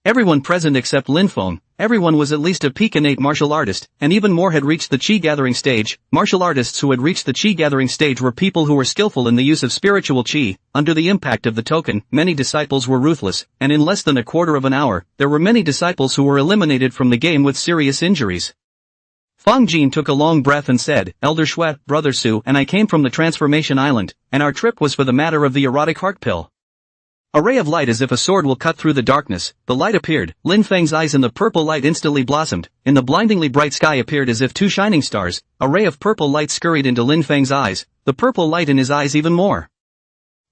Everyone present except Lin Feng, everyone was at least a peak innate martial artist, and even more had reached the Qi gathering stage. Martial artists who had reached the Qi gathering stage were people who were skillful in the use of spiritual Qi. Under the impact of the token, many disciples were ruthless, and in less than a quarter of an hour, there were many disciples who were eliminated from the game with serious injuries. Fang Jin took a long breath and said, Elder Shui, Brother Su and I came from the Transformation Island, and our trip was for the matter of the erotic heart pill. A ray of light as if a sword will cut through the darkness, the light appeared, Lin Feng's eyes in the purple light instantly blossomed, in the blindingly bright sky appeared as if two shining stars, a ray of purple light scurried into Lin Feng's eyes, the purple light in his eyes even more.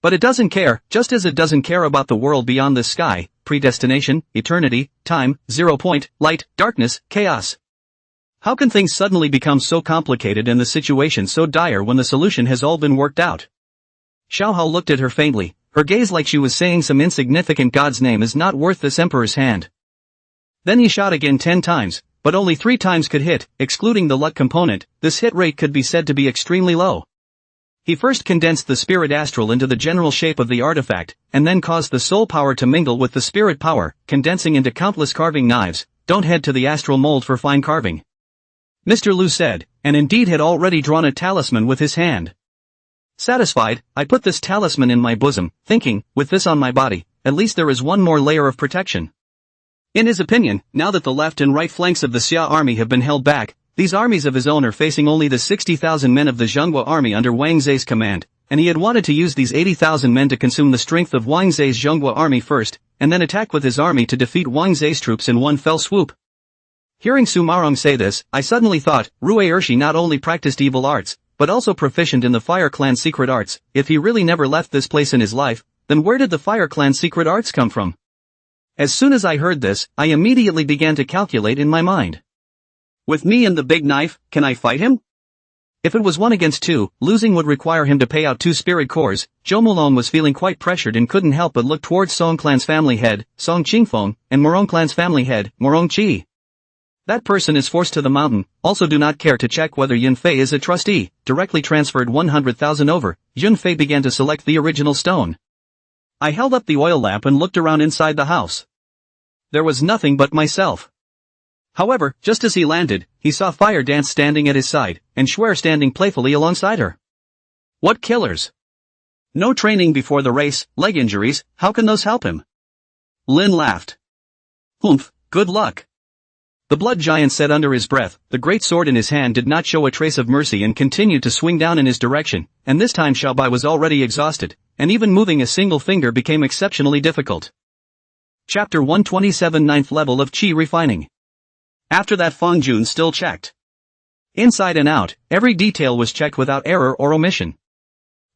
But it doesn't care, just as it doesn't care about the world beyond this sky, predestination, eternity, time, 0 point, light, darkness, chaos. How can things suddenly become so complicated and the situation so dire when the solution has all been worked out? Xiao Hao looked at her faintly, her gaze like she was saying some insignificant god's name is not worth this emperor's hand. Then he shot again 10 times, but only 3 times could hit, excluding the luck component. This hit rate could be said to be extremely low. He first condensed the spirit astral into the general shape of the artifact, and then caused the soul power to mingle with the spirit power, condensing into countless carving knives. Don't head to the astral mold for fine carving. Mr. Liu said, and indeed had already drawn a talisman with his hand. Satisfied, I put this talisman in my bosom, thinking, with this on my body, at least there is one more layer of protection. In his opinion, now that the left and right flanks of the Xia army have been held back, these armies of his own are facing only the 60,000 men of the Zhenghua army under Wang Zhe's command, and he had wanted to use these 80,000 men to consume the strength of Wang Zhe's Zhenghua army first, and then attack with his army to defeat Wang Zhe's troops in one fell swoop. Hearing Su Marong say this, I suddenly thought, Rui Ershi not only practiced evil arts, but also proficient in the Fire Clan's secret arts. If he really never left this place in his life, then where did the Fire Clan's secret arts come from? As soon as I heard this, I immediately began to calculate in my mind. With me and the big knife, can I fight him? If it was 1 against 2, losing would require him to pay out 2 spirit cores. Zhou Mulong was feeling quite pressured and couldn't help but look towards Song Clan's family head, Song Qingfeng, and Morong Clan's family head, Morong Qi. That person is forced to the mountain. Also do not care to check whether Yun Fei is a trustee. Directly transferred 100,000 over. Yun Fei began to select the original stone. I held up the oil lamp and looked around inside the house. There was nothing but myself. However, just as he landed, he saw Fire Dance standing at his side, and Schwer standing playfully alongside her. What killers! No training before the race, leg injuries, how can those help him? Lin laughed. Humph, good luck. The blood giant said under his breath. The great sword in his hand did not show a trace of mercy and continued to swing down in his direction, and this time Xiaobai was already exhausted, and even moving a single finger became exceptionally difficult. Chapter 127 9th level of Qi refining. After that Fang Jun still checked. Inside and out, every detail was checked without error or omission.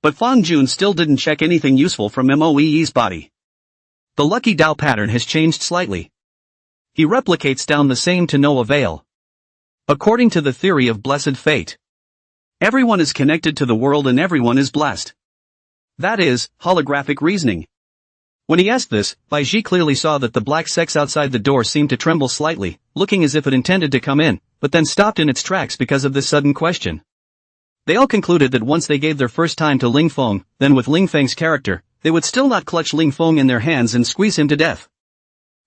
But Fang Jun still didn't check anything useful from Moe's body. The lucky Dao pattern has changed slightly. He replicates down the same to no avail. According to the theory of blessed fate, everyone is connected to the world and everyone is blessed. That is, holographic reasoning. When he asked this, Bai Ji clearly saw that the black sex outside the door seemed to tremble slightly, looking as if it intended to come in, but then stopped in its tracks because of this sudden question. They all concluded that once they gave their first time to Ling Feng, then with Ling Feng's character, they would still not clutch Ling Feng in their hands and squeeze him to death.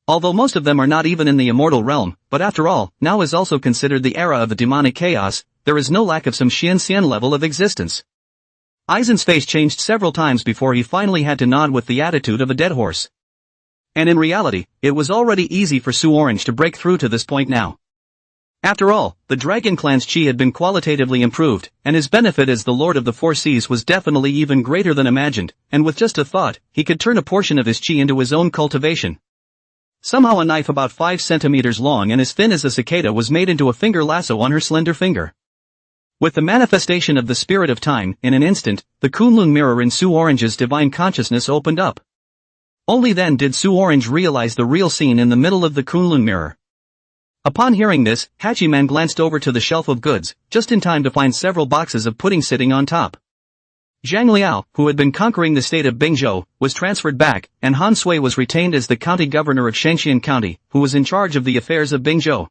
Although most of them are not even in the immortal realm, but after all, now is also considered the era of the demonic chaos, there is no lack of some Xian level of existence. Aizen's face changed several times before he finally had to nod with the attitude of a dead horse. And in reality, it was already easy for Su Orange to break through to this point now. After all, the Dragon Clan's chi had been qualitatively improved, and his benefit as the Lord of the Four Seas was definitely even greater than imagined, and with just a thought, he could turn a portion of his chi into his own cultivation. Somehow a knife about 5 centimeters long and as thin as a cicada was made into a finger lasso on her slender finger. With the manifestation of the spirit of time, in an instant, the Kunlun mirror in Su Orange's divine consciousness opened up. Only then did Su Orange realize the real scene in the middle of the Kunlun mirror. Upon hearing this, Hachiman glanced over to the shelf of goods, just in time to find several boxes of pudding sitting on top. Zhang Liao, who had been conquering the state of Bingzhou, was transferred back, and Han Sui was retained as the county governor of Shangxian County, who was in charge of the affairs of Bingzhou.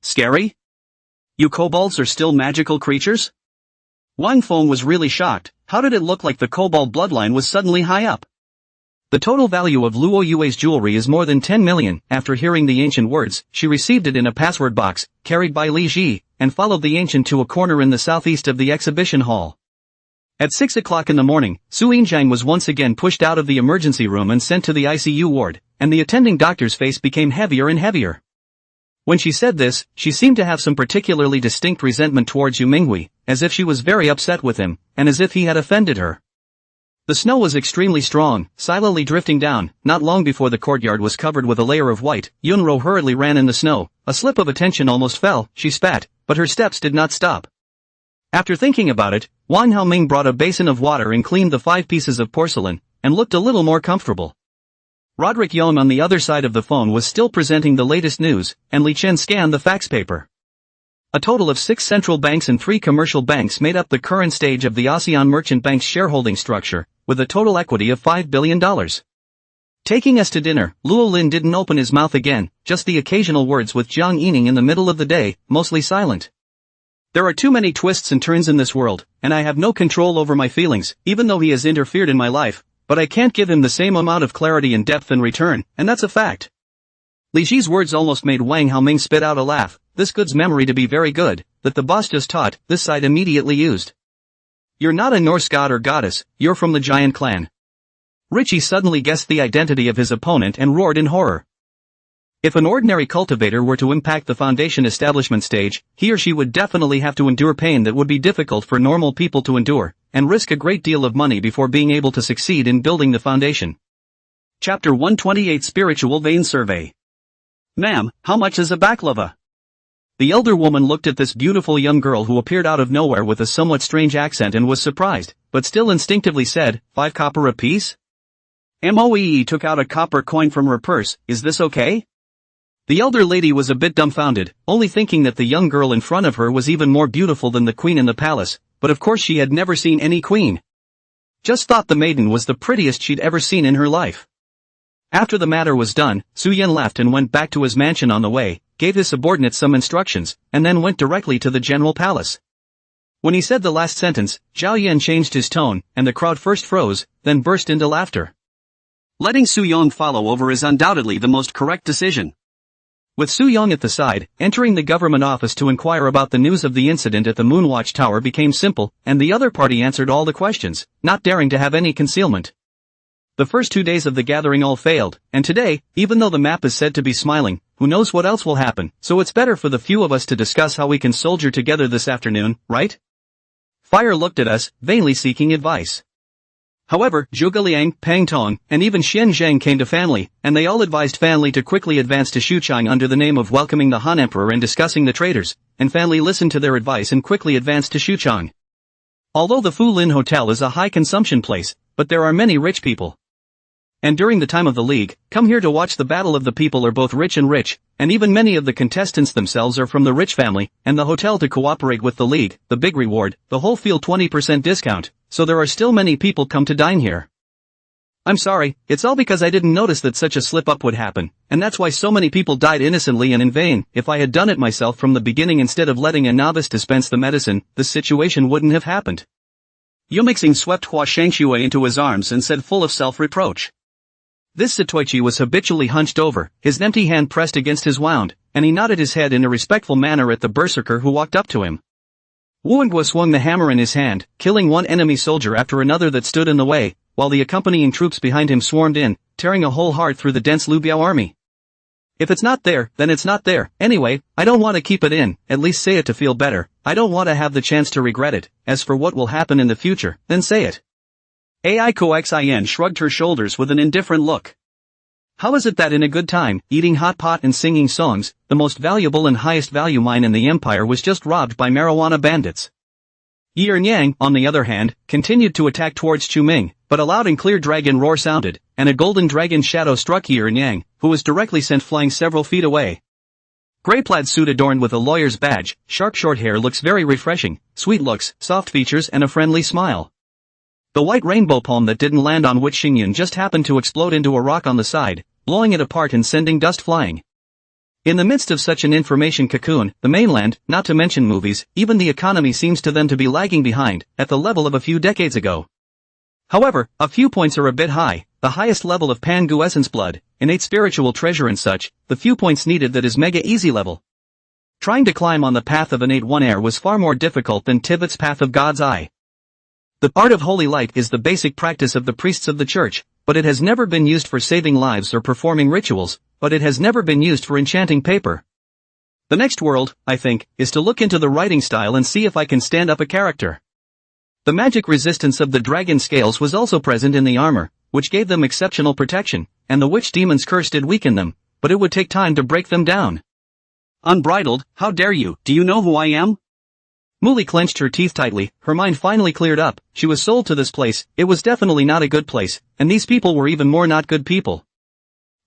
Scary? You kobolds are still magical creatures? Wang Feng was really shocked. How did it look like the kobold bloodline was suddenly high up? The total value of Luo Yue's jewelry is more than 10 million. After hearing the ancient words, she received it in a password box, carried by Li Ji, and followed the ancient to a corner in the southeast of the exhibition hall. At 6 o'clock in the morning, Su Yinjiang was once again pushed out of the emergency room and sent to the ICU ward, and the attending doctor's face became heavier and heavier. When she said this, she seemed to have some particularly distinct resentment towards Yu Minghui, as if she was very upset with him, and as if he had offended her. The snow was extremely strong, silently drifting down. Not long before the courtyard was covered with a layer of white, Yunro hurriedly ran in the snow. A slip of attention almost fell. She spat, but her steps did not stop. After thinking about it, Wang Haoming brought a basin of water and cleaned the 5 pieces of porcelain, and looked a little more comfortable. Roderick Yom on the other side of the phone was still presenting the latest news, and Li Chen scanned the fax paper. A total of 6 central banks and 3 commercial banks made up the current stage of the ASEAN Merchant Bank's shareholding structure, with a total equity of $5 billion. Taking us to dinner, Luo Lin didn't open his mouth again, just the occasional words with Jiang Yining in the middle of the day, mostly silent. There are too many twists and turns in this world, and I have no control over my feelings, even though he has interfered in my life. But I can't give him the same amount of clarity and depth in return, and that's a fact. Li Ji's words almost made Wang Haoming spit out a laugh. This good's memory to be very good, that the boss just taught, this side immediately used. You're not a Norse god or goddess, you're from the giant clan. Richie suddenly guessed the identity of his opponent and roared in horror. If an ordinary cultivator were to impact the foundation establishment stage, he or she would definitely have to endure pain that would be difficult for normal people to endure, and risk a great deal of money before being able to succeed in building the foundation. Chapter 128 Spiritual Vein Survey. Ma'am, how much is a baklava? The elder woman looked at this beautiful young girl who appeared out of nowhere with a somewhat strange accent and was surprised, but still instinctively said, 5 copper apiece? Moee took out a copper coin from her purse. Is this okay? The elder lady was a bit dumbfounded, only thinking that the young girl in front of her was even more beautiful than the queen in the palace, but of course she had never seen any queen. Just thought the maiden was the prettiest she'd ever seen in her life. After the matter was done, Su Yan left and went back to his mansion. On the way, gave his subordinates some instructions, and then went directly to the general palace. When he said the last sentence, Zhao Yan changed his tone, and the crowd first froze, then burst into laughter. Letting Su Yong follow over is undoubtedly the most correct decision. With Su Yong at the side, entering the government office to inquire about the news of the incident at the Moonwatch Tower became simple, and the other party answered all the questions, not daring to have any concealment. The first 2 days of the gathering all failed, and today, even though the map is said to be smiling, who knows what else will happen, so it's better for the few of us to discuss how we can soldier together this afternoon, right? Fire looked at us, vainly seeking advice. However, Zhuge Liang, Pang Tong, and even Xian Zhang came to Fanli, and they all advised Fanli to quickly advance to Xuchang under the name of welcoming the Han Emperor and discussing the traitors, and Fanli listened to their advice and quickly advanced to Xuchang. Although the Fu Lin Hotel is a high consumption place, but there are many rich people. And during the time of the League, come here to watch the battle of the people are both rich, and even many of the contestants themselves are from the rich family, and the hotel to cooperate with the League, the big reward, the whole field 20% discount, so there are still many people come to dine here. I'm sorry, it's all because I didn't notice that such a slip-up would happen, and that's why so many people died innocently and in vain. If I had done it myself from the beginning instead of letting a novice dispense the medicine, this situation wouldn't have happened. Yumixing swept Hua Shangxue into his arms and said full of self-reproach. This Satoichi was habitually hunched over, his empty hand pressed against his wound, and he nodded his head in a respectful manner at the berserker who walked up to him. Wuangua swung the hammer in his hand, killing one enemy soldier after another that stood in the way, while the accompanying troops behind him swarmed in, tearing a hole hard through the dense Lubiao army. If it's not there, then it's not there. Anyway, I don't want to keep it in, at least say it to feel better. I don't want to have the chance to regret it. As for what will happen in the future, then say it. Aixin shrugged her shoulders with an indifferent look. How is it that in a good time, eating hot pot and singing songs, the most valuable and highest value mine in the empire was just robbed by marijuana bandits? Yi Yang, on the other hand, continued to attack towards Chu Ming, but a loud and clear dragon roar sounded, and a golden dragon shadow struck Yi Yang, who was directly sent flying several feet away. Grey plaid suit adorned with a lawyer's badge, sharp short hair looks very refreshing, sweet looks, soft features and a friendly smile. The white rainbow palm that didn't land on which Xingyun just happened to explode into a rock on the side, blowing it apart and sending dust flying. In the midst of such an information cocoon, the mainland, not to mention movies, even the economy seems to them to be lagging behind, at the level of a few decades ago. However, a few points are a bit high, the highest level of Pangu essence blood, innate spiritual treasure and such, the few points needed that is mega easy level. Trying to climb on the path of innate one air was far more difficult than Tibet's path of God's eye. The art of holy light is the basic practice of the priests of the church, but it has never been used for saving lives or performing rituals, but it has never been used for enchanting paper. The next world, I think, is to look into the writing style and see if I can stand up a character. The magic resistance of the dragon scales was also present in the armor, which gave them exceptional protection, and the witch demon's curse did weaken them, but it would take time to break them down. Unbridled, how dare you, do you know who I am? Muli clenched her teeth tightly, her mind finally cleared up, she was sold to this place, it was definitely not a good place, and these people were even more not good people.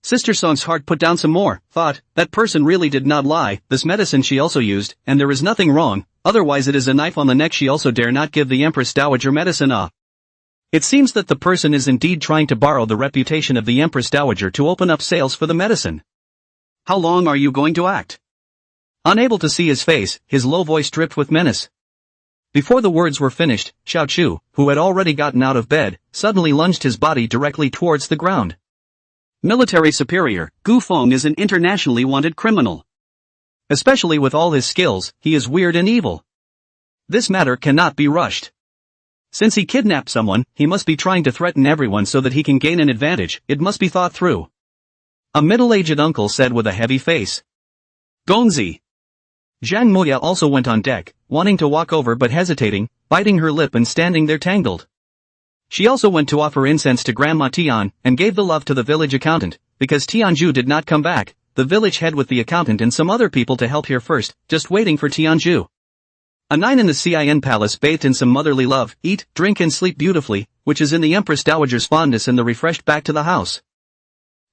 Sister Song's heart put down some more, thought, that person really did not lie, this medicine she also used, and there is nothing wrong, otherwise it is a knife on the neck she also dare not give the Empress Dowager medicine It seems that the person is indeed trying to borrow the reputation of the Empress Dowager to open up sales for the medicine. How long are you going to act? Unable to see his face, his low voice dripped with menace. Before the words were finished, Xiao Chu, who had already gotten out of bed, suddenly lunged his body directly towards the ground. Military superior, Gu Feng is an internationally wanted criminal. Especially with all his skills, he is weird and evil. This matter cannot be rushed. Since he kidnapped someone, he must be trying to threaten everyone so that he can gain an advantage, it must be thought through. A middle-aged uncle said with a heavy face. Gongzi. Zhang Moya also went on deck, wanting to walk over but hesitating, biting her lip and standing there tangled. She also went to offer incense to Grandma Tian, and gave the love to the village accountant, because Tianju did not come back, the village head with the accountant and some other people to help here first, just waiting for Tianju. A 9 in the Cin palace bathed in some motherly love, eat, drink and sleep beautifully, which is in the Empress Dowager's fondness and the refreshed back to the house.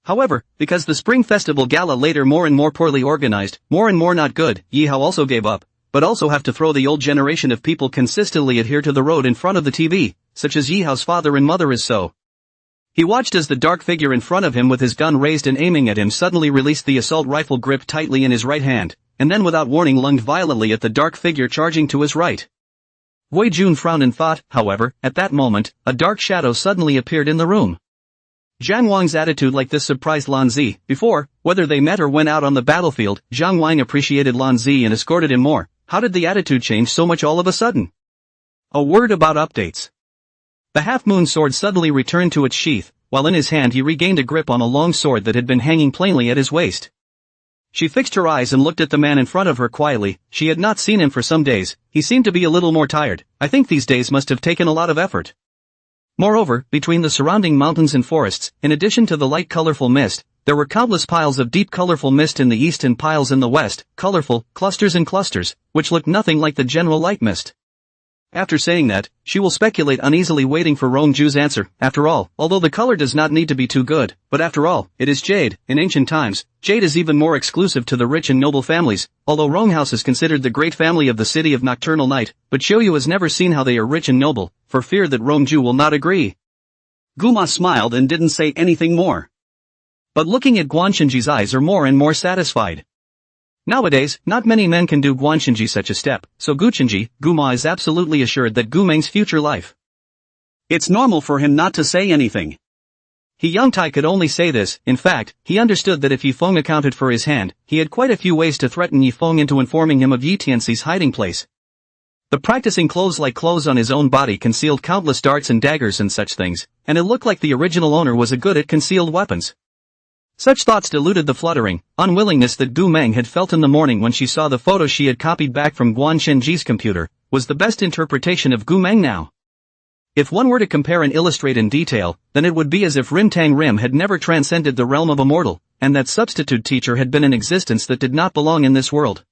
However, because the Spring Festival Gala later more and more poorly organized, more and more not good, Yi Hao also gave up, but also have to throw the old generation of people consistently adhere to the road in front of the TV, such as Yi Hao's father and mother is so. He watched as the dark figure in front of him with his gun raised and aiming at him suddenly released the assault rifle gripped tightly in his right hand, and then without warning lunged violently at the dark figure charging to his right. Wei Jun frowned and thought, however, at that moment, a dark shadow suddenly appeared in the room. Zhang Wang's attitude like this surprised Lan Zi. Before, whether they met or went out on the battlefield, Zhang Wang appreciated Lan Zi and escorted him more. How did the attitude change so much all of a sudden? A word about updates. The half-moon sword suddenly returned to its sheath, while in his hand he regained a grip on a long sword that had been hanging plainly at his waist. She fixed her eyes and looked at the man in front of her quietly, she had not seen him for some days, he seemed to be a little more tired, I think these days must have taken a lot of effort. Moreover, between the surrounding mountains and forests, in addition to the light colorful mist, there were countless piles of deep colorful mist in the east and piles in the west, colorful, clusters and clusters, which looked nothing like the general light mist. After saying that, she will speculate uneasily waiting for Rongju's answer. After all, although the color does not need to be too good, but after all, it is jade. In ancient times, jade is even more exclusive to the rich and noble families, although Ronghouse is considered the great family of the city of nocturnal night, but Xiuyu has never seen how they are rich and noble, for fear that Rongju will not agree. Guma smiled and didn't say anything more. But looking at Guanshenji's eyes are more and more satisfied. Nowadays, not many men can do Guanshenji such a step, so Guchenji, Guma is absolutely assured that Gumeng's future life. It's normal for him not to say anything. He Yongtai could only say this, in fact, he understood that if Yifeng accounted for his hand, he had quite a few ways to threaten Yifeng into informing him of Yi Tianxi's hiding place. The practicing clothes like clothes on his own body concealed countless darts and daggers and such things, and it looked like the original owner was a good at concealed weapons. Such thoughts diluted the fluttering, unwillingness that Gu Meng had felt in the morning when she saw the photo she had copied back from Yuan Shen's computer, was the best interpretation of Gu Meng now. If one were to compare and illustrate in detail, then it would be as if Rim Tang Rim had never transcended the realm of a mortal, and that substitute teacher had been an existence that did not belong in this world.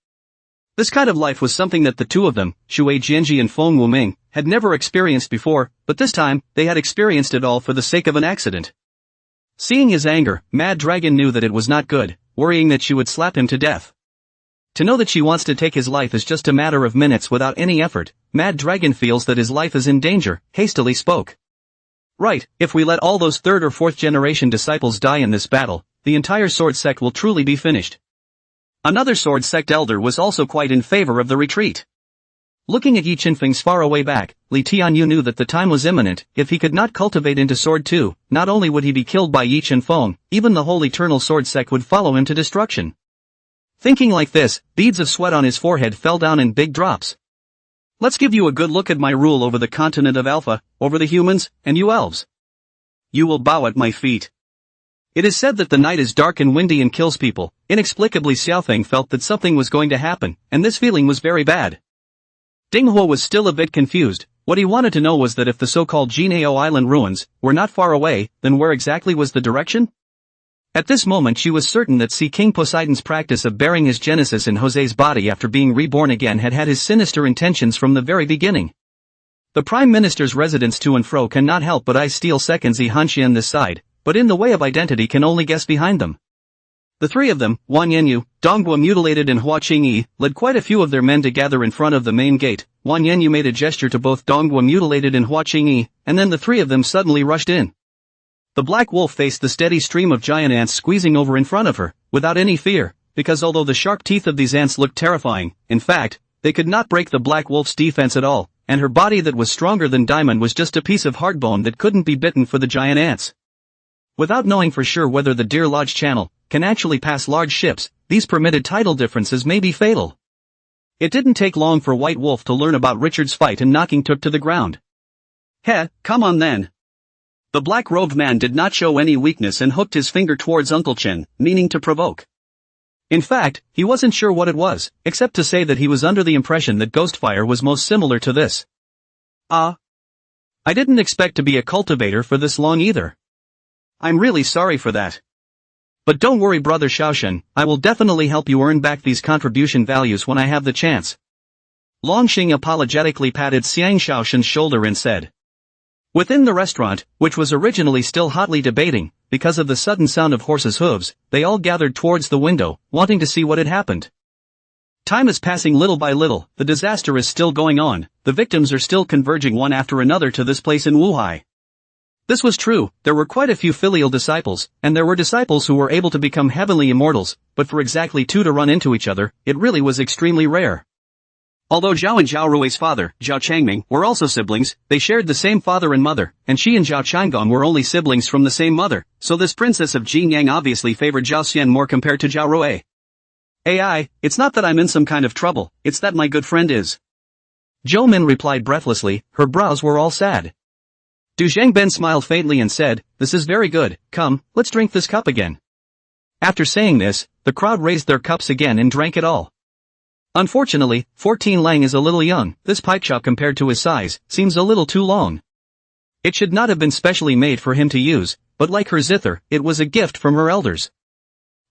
This kind of life was something that the two of them, Shui Jianji and Feng Wuming, had never experienced before, but this time, they had experienced it all for the sake of an accident. Seeing his anger, Mad Dragon knew that it was not good, worrying that she would slap him to death. To know that she wants to take his life is just a matter of minutes without any effort. Mad Dragon feels that his life is in danger, hastily spoke. Right, if we let all those third or fourth generation disciples die in this battle, the entire sword sect will truly be finished. Another sword sect elder was also quite in favor of the retreat. Looking at Yi Qinfeng's faraway back, Li Tianyu knew that the time was imminent. If he could not cultivate into sword too, not only would he be killed by Yi Qinfeng, even the whole eternal sword sect would follow him to destruction. Thinking like this, beads of sweat on his forehead fell down in big drops. Let's give you a good look at my rule over the continent of Alpha, over the humans, and you elves. You will bow at my feet. It is said that the night is dark and windy and kills people. Inexplicably Xiaofeng felt that something was going to happen, and this feeling was very bad. Ding Huo was still a bit confused. What he wanted to know was that if the so-called Jinao Island ruins were not far away, then where exactly was the direction? At this moment she was certain that Sea King Poseidon's practice of bearing his genesis in Jose's body after being reborn again had had his sinister intentions from the very beginning. The Prime Minister's residence to and fro cannot help but I steal seconds Hanxian this side, but in the way of identity can only guess behind them. The three of them, Wan Yenyu, Donghua Mutilated and Hua Qingyi, led quite a few of their men to gather in front of the main gate. Wan Yenyu made a gesture to both Donghua Mutilated and Hua Qingyi, and then the three of them suddenly rushed in. The Black Wolf faced the steady stream of giant ants squeezing over in front of her, without any fear, because although the sharp teeth of these ants looked terrifying, in fact, they could not break the Black Wolf's defense at all, and her body that was stronger than diamond was just a piece of hard bone that couldn't be bitten for the giant ants. Without knowing for sure whether the Deer Lodge Channel can actually pass large ships, these permitted tidal differences may be fatal. It didn't take long for White Wolf to learn about Richard's fight and knocking Took to the ground. Heh, come on then. The black-robed man did not show any weakness and hooked his finger towards Uncle Chen, meaning to provoke. In fact, he wasn't sure what it was, except to say that he was under the impression that Ghostfire was most similar to this. I didn't expect to be a cultivator for this long either. I'm really sorry for that. But don't worry brother Xiaoshen, I will definitely help you earn back these contribution values when I have the chance. Longxing apologetically patted Xiang Xiaoshen's shoulder and said. Within the restaurant, which was originally still hotly debating, because of the sudden sound of horses' hooves, they all gathered towards the window, wanting to see what had happened. Time is passing little by little, the disaster is still going on, the victims are still converging one after another to this place in Wuhai. This was true, there were quite a few filial disciples, and there were disciples who were able to become heavenly immortals, but for exactly two to run into each other, it really was extremely rare. Although Zhao and Zhao Rui's father, Zhao Changming, were also siblings, they shared the same father and mother, and she and Zhao Changgong were only siblings from the same mother, so this princess of Jinyang obviously favored Zhao Xian more compared to Zhao Rui. AI, it's not that I'm in some kind of trouble, it's that my good friend is. Zhou Min replied breathlessly, her brows were all sad. Du Zhangben smiled faintly and said, this is very good, come, let's drink this cup again. After saying this, the crowd raised their cups again and drank it all. Unfortunately, 14 Lang is a little young, this pipe chop compared to his size, seems a little too long. It should not have been specially made for him to use, but like her zither, it was a gift from her elders.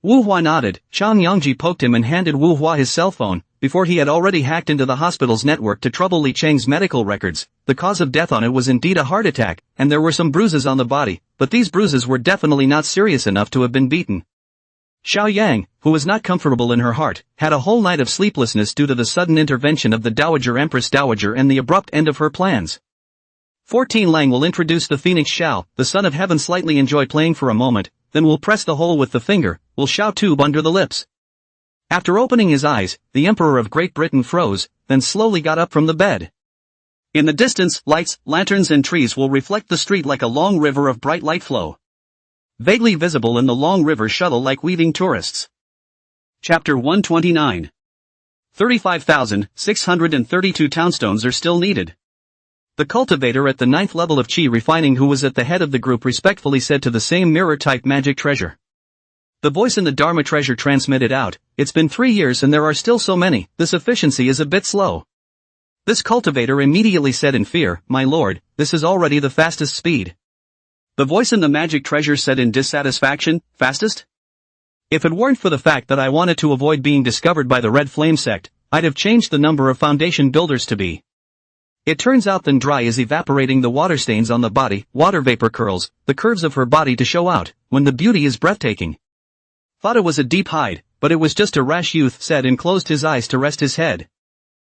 Wu Hua nodded, Shang Yangji poked him and handed Wu Hua his cell phone, before he had already hacked into the hospital's network to trouble Li Cheng's medical records. The cause of death on it was indeed a heart attack, and there were some bruises on the body, but these bruises were definitely not serious enough to have been beaten. Xiao Yang, who was not comfortable in her heart, had a whole night of sleeplessness due to the sudden intervention of the Dowager Empress Dowager and the abrupt end of her plans. 14 Lang will introduce the Phoenix Xiao, the son of heaven slightly enjoy playing for a moment, then will press the hole with the finger, will Xiao tube under the lips. After opening his eyes, the Emperor of Great Britain froze, then slowly got up from the bed. In the distance, lights, lanterns and trees will reflect the street like a long river of bright light flow. Vaguely visible in the long river shuttle like weaving tourists. Chapter 129. 35,632 townstones are still needed. The cultivator at the 9th level of Qi refining who was at the head of the group respectfully said to the same mirror-type magic treasure. The voice in the Dharma treasure transmitted out, "It's been 3 years and there are still so many, this efficiency is a bit slow." This cultivator immediately said in fear, "My lord, this is already the fastest speed." The voice in the magic treasure said in dissatisfaction, "Fastest? If it weren't for the fact that I wanted to avoid being discovered by the Red Flame sect, I'd have changed the number of foundation builders to be. It turns out than dry is evaporating the water stains on the body, water vapor curls, the curves of her body to show out, when the beauty is breathtaking." Thought it was a deep hide, but it was just a rash youth said and closed his eyes to rest his head.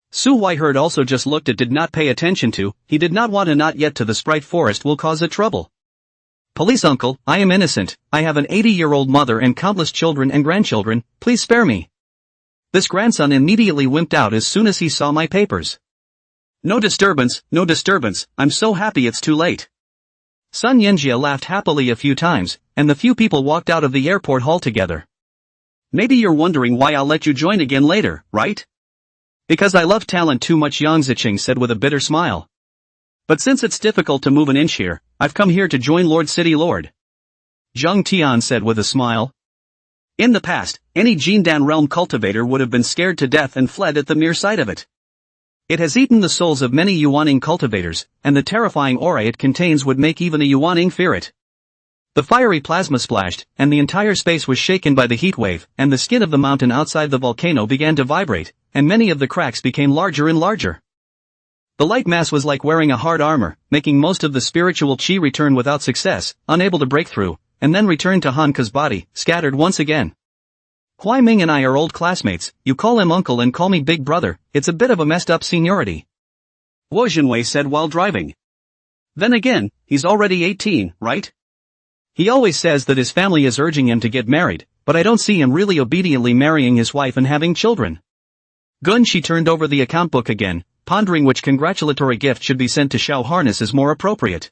Su Wai heard also just looked at did not pay attention to, he did not want to not yet to the Sprite Forest will cause a trouble. "Police uncle, I am innocent, I have an 80-year-old mother and countless children and grandchildren, please spare me." This grandson immediately wimped out as soon as he saw my papers. No disturbance, I'm so happy it's too late." Sun Yenjia laughed happily a few times, and the few people walked out of the airport hall together. "Maybe you're wondering why I'll let you join again later, right? Because I love talent too much," Yang Ziqing said with a bitter smile. "But since it's difficult to move an inch here, I've come here to join Lord City Lord." Zhang Tian said with a smile. In the past, any Jindan realm cultivator would have been scared to death and fled at the mere sight of it. It has eaten the souls of many Yuaning cultivators, and the terrifying aura it contains would make even a Yuaning fear it. The fiery plasma splashed, and the entire space was shaken by the heat wave, and the skin of the mountain outside the volcano began to vibrate, and many of the cracks became larger and larger. The light mass was like wearing a hard armor, making most of the spiritual chi return without success, unable to break through, and then return to Hanka's body, scattered once again. "Huai Ming and I are old classmates, you call him uncle and call me big brother, it's a bit of a messed up seniority," Guo Jinwei said while driving. "Then again, he's already 18, right? He always says that his family is urging him to get married, but I don't see him really obediently marrying his wife and having children." Gun Shi turned over the account book again, pondering which congratulatory gift should be sent to Xiao Harness as more appropriate.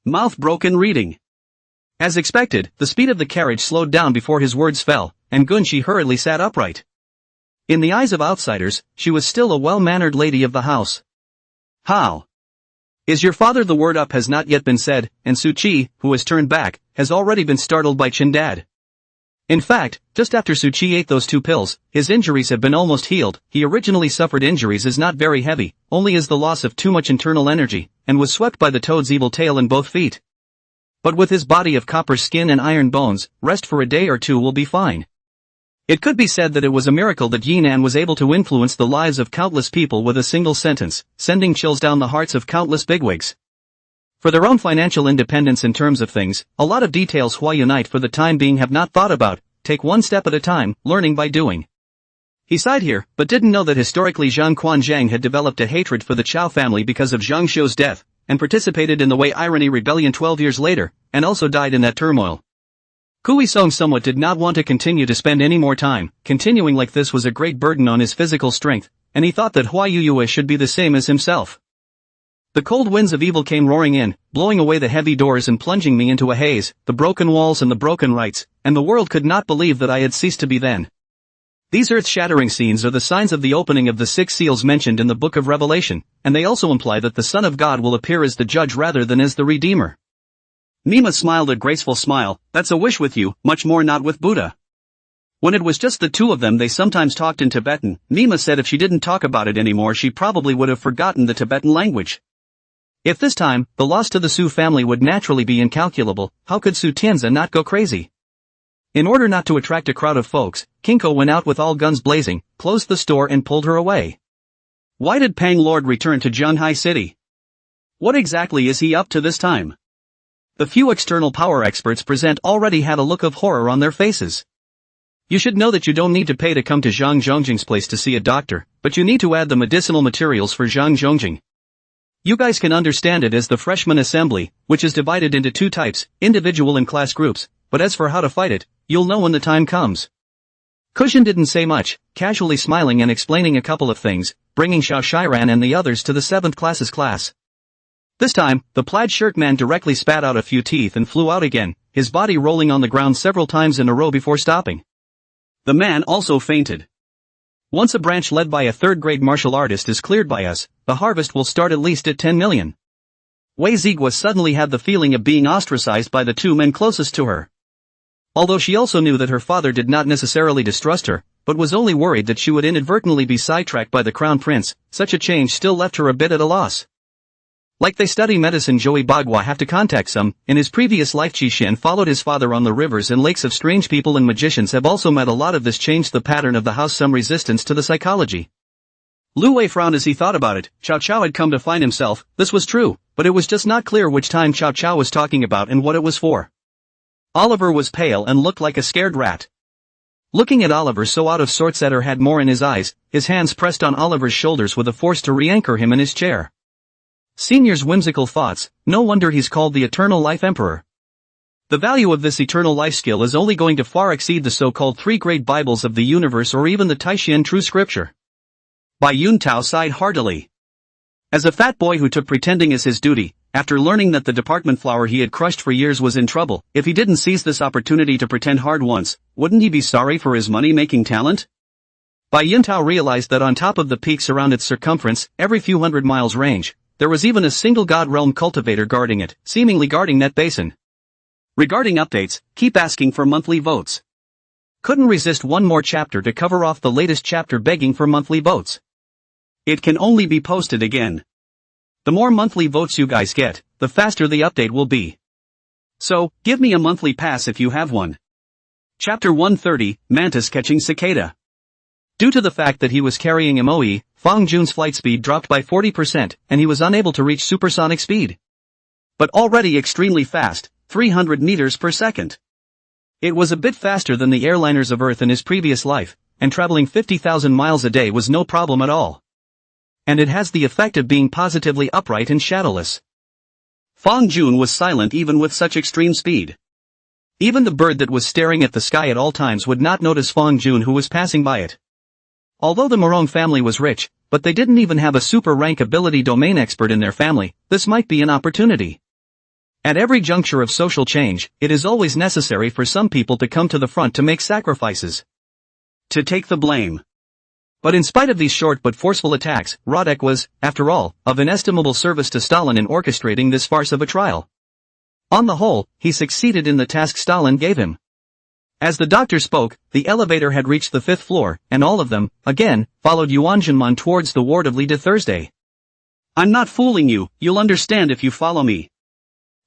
Mouth broken reading. As expected, the speed of the carriage slowed down before his words fell, and Gunshi hurriedly sat upright. In the eyes of outsiders, she was still a well-mannered lady of the house. "How? Is your father?" The word up has not yet been said, and Su Qi, who has turned back, has already been startled by Qindad. In fact, just after Su Qi ate those 2 pills, his injuries have been almost healed. He originally suffered injuries as not very heavy, only as the loss of too much internal energy, and was swept by the toad's evil tail in both feet. But with his body of copper skin and iron bones, rest for a day or 2 will be fine. It could be said that it was a miracle that Yinan was able to influence the lives of countless people with a single sentence, sending chills down the hearts of countless bigwigs. For their own financial independence in terms of things, a lot of details Hua Unite for the time being have not thought about, take one step at a time, learning by doing. He sighed here, but didn't know that historically Zhang Quanzhang had developed a hatred for the Chao family because of Zhang Xiu's death, and participated in the Wei Irony rebellion 12 years later, and also died in that turmoil. Kui Song somewhat did not want to continue to spend any more time, continuing like this was a great burden on his physical strength, and he thought that Hua Yuyue should be the same as himself. The cold winds of evil came roaring in, blowing away the heavy doors and plunging me into a haze, the broken walls and the broken rites, and the world could not believe that I had ceased to be then. These earth-shattering scenes are the signs of the opening of the 6 seals mentioned in the Book of Revelation, and they also imply that the Son of God will appear as the judge rather than as the Redeemer. Mima smiled a graceful smile. "That's a wish with you, much more not with Buddha." When it was just the 2 of them they sometimes talked in Tibetan. Mima said if she didn't talk about it anymore she probably would have forgotten the Tibetan language. If this time, the loss to the Su family would naturally be incalculable, how could Su Tianzi not go crazy? In order not to attract a crowd of folks, Kinko went out with all guns blazing, closed the store and pulled her away. Why did Pang Lord return to Zhenghai City? What exactly is he up to this time? The few external power experts present already had a look of horror on their faces. You should know that you don't need to pay to come to Zhang Zhongjing's place to see a doctor, but you need to add the medicinal materials for Zhang Zhongjing. You guys can understand it as the freshman assembly, which is divided into 2 types, individual and class groups, but as for how to fight it, you'll know when the time comes. Cushion didn't say much, casually smiling and explaining a couple of things, bringing Xiao Shiran and the others to the 7th class's class. This time, the plaid shirt man directly spat out a few teeth and flew out again, his body rolling on the ground several times in a row before stopping. The man also fainted. Once a branch led by a 3rd-grade martial artist is cleared by us, the harvest will start at least at 10 million. Wei Zigua suddenly had the feeling of being ostracized by the 2 men closest to her. Although she also knew that her father did not necessarily distrust her, but was only worried that she would inadvertently be sidetracked by the crown prince, such a change still left her a bit at a loss. Like they study medicine, Joey Bagua have to contact some. In his previous life, Qi Shen followed his father on the rivers and lakes of strange people, and magicians have also met. A lot of this changed the pattern of the house, some resistance to the psychology. Lu Wei frowned as he thought about it. Cao Cao had come to find himself. This was true, but it was just not clear which time Cao Cao was talking about and what it was for. Oliver was pale and looked like a scared rat. Looking at Oliver so out of sorts, Eder had more in his eyes, his hands pressed on Oliver's shoulders with a force to re-anchor him in his chair. Senior's whimsical thoughts, no wonder he's called the Eternal Life Emperor. The value of this eternal life skill is only going to far exceed the so-called 3 great Bibles of the universe or even the Taishan true scripture. Bai Yuntao sighed heartily. As a fat boy who took pretending as his duty, after learning that the department flower he had crushed for years was in trouble, if he didn't seize this opportunity to pretend hard once, wouldn't he be sorry for his money-making talent? Bai Yuntao realized that on top of the peaks around its circumference, every few hundred miles range, there was even a single God Realm cultivator guarding it, seemingly guarding that basin. Regarding updates, keep asking for monthly votes. Couldn't resist one more chapter to cover off the latest chapter, begging for monthly votes. It can only be posted again. The more monthly votes you guys get, the faster the update will be. So, give me a monthly pass if you have one. Chapter 130, Mantis Catching Cicada. Due to the fact that he was carrying MOE, Fang Jun's flight speed dropped by 40%, and he was unable to reach supersonic speed. But already extremely fast, 300 meters per second. It was a bit faster than the airliners of Earth in his previous life, and traveling 50,000 miles a day was no problem at all. And it has the effect of being positively upright and shadowless. Fang Jun was silent even with such extreme speed. Even the bird that was staring at the sky at all times would not notice Fang Jun, who was passing by it. Although the Morong family was rich, but they didn't even have a super rank ability domain expert in their family, this might be an opportunity. At every juncture of social change, it is always necessary for some people to come to the front to make sacrifices. To take the blame. But in spite of these short but forceful attacks, Rodek was, after all, of inestimable service to Stalin in orchestrating this farce of a trial. On the whole, he succeeded in the task Stalin gave him. As the doctor spoke, the elevator had reached the 5th floor, and all of them, again, followed Yuan Shen towards the ward of Li de Thursday. I'm not fooling you, you'll understand if you follow me.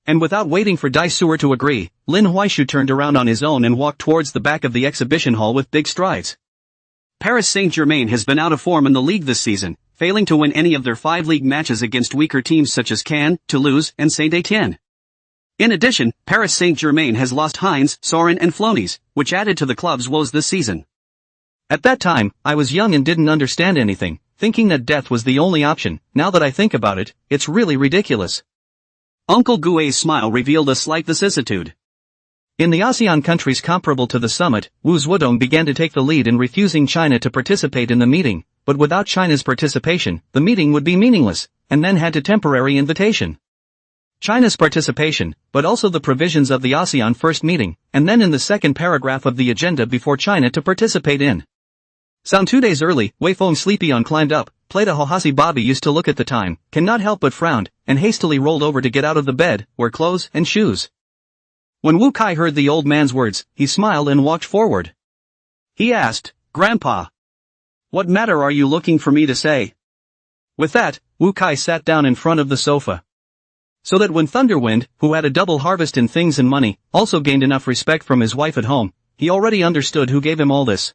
And without waiting for Dai Suer to agree, Lin Huaishu turned around on his own and walked towards the back of the exhibition hall with big strides. Paris Saint-Germain has been out of form in the league this season, failing to win any of their 5 league matches against weaker teams such as Cannes, Toulouse, and Saint-Étienne. In addition, Paris Saint-Germain has lost Heinz, Soren and Flonis, which added to the club's woes this season. At that time, I was young and didn't understand anything, thinking that death was the only option. Now that I think about it, it's really ridiculous. Uncle Gui's smile revealed a slight vicissitude. In the ASEAN countries comparable to the summit, Wu Zhuodong began to take the lead in refusing China to participate in the meeting, but without China's participation, the meeting would be meaningless, and then had to temporary invitation. China's participation, but also the provisions of the ASEAN first meeting, and then in the second paragraph of the agenda before China to participate in. Sound 2 days early, Wei Feng Sleepyon climbed up, played a Hohasi Bobby used to look at the time, cannot help but frowned, and hastily rolled over to get out of the bed, wear clothes and shoes. When Wu Kai heard the old man's words, he smiled and walked forward. He asked, Grandpa, what matter are you looking for me to say? With that, Wu Kai sat down in front of the sofa. So that when Thunderwind, who had a double harvest in things and money, also gained enough respect from his wife at home, he already understood who gave him all this.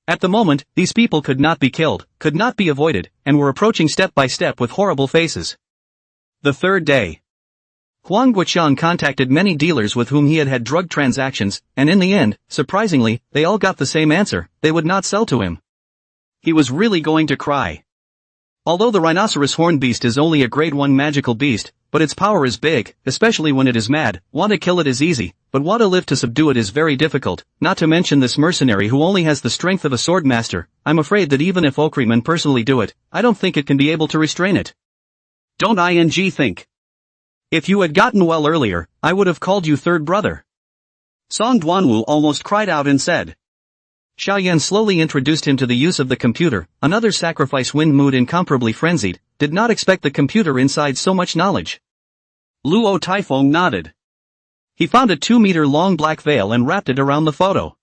At the moment, these people could not be killed, could not be avoided, and were approaching step by step with horrible faces. The 3rd day. Huang Guoqiang contacted many dealers with whom he had had drug transactions, and in the end, surprisingly, they all got the same answer: they would not sell to him. He was really going to cry. Although the rhinoceros horn beast is only a grade 1 magical beast, but its power is big, especially when it is mad. Want to kill it is easy, but want to live to subdue it is very difficult, not to mention this mercenary who only has the strength of a swordmaster. I'm afraid that even if Okriman personally do it, I don't think it can be able to restrain it. Don't think. If you had gotten well earlier, I would have called you third brother. Song Duanwu almost cried out and said. Xiaoyan slowly introduced him to the use of the computer. Another sacrifice wind mood incomparably frenzied, did not expect the computer inside so much knowledge. Luo Taifeng nodded. He found a 2-meter-long black veil and wrapped it around the photo.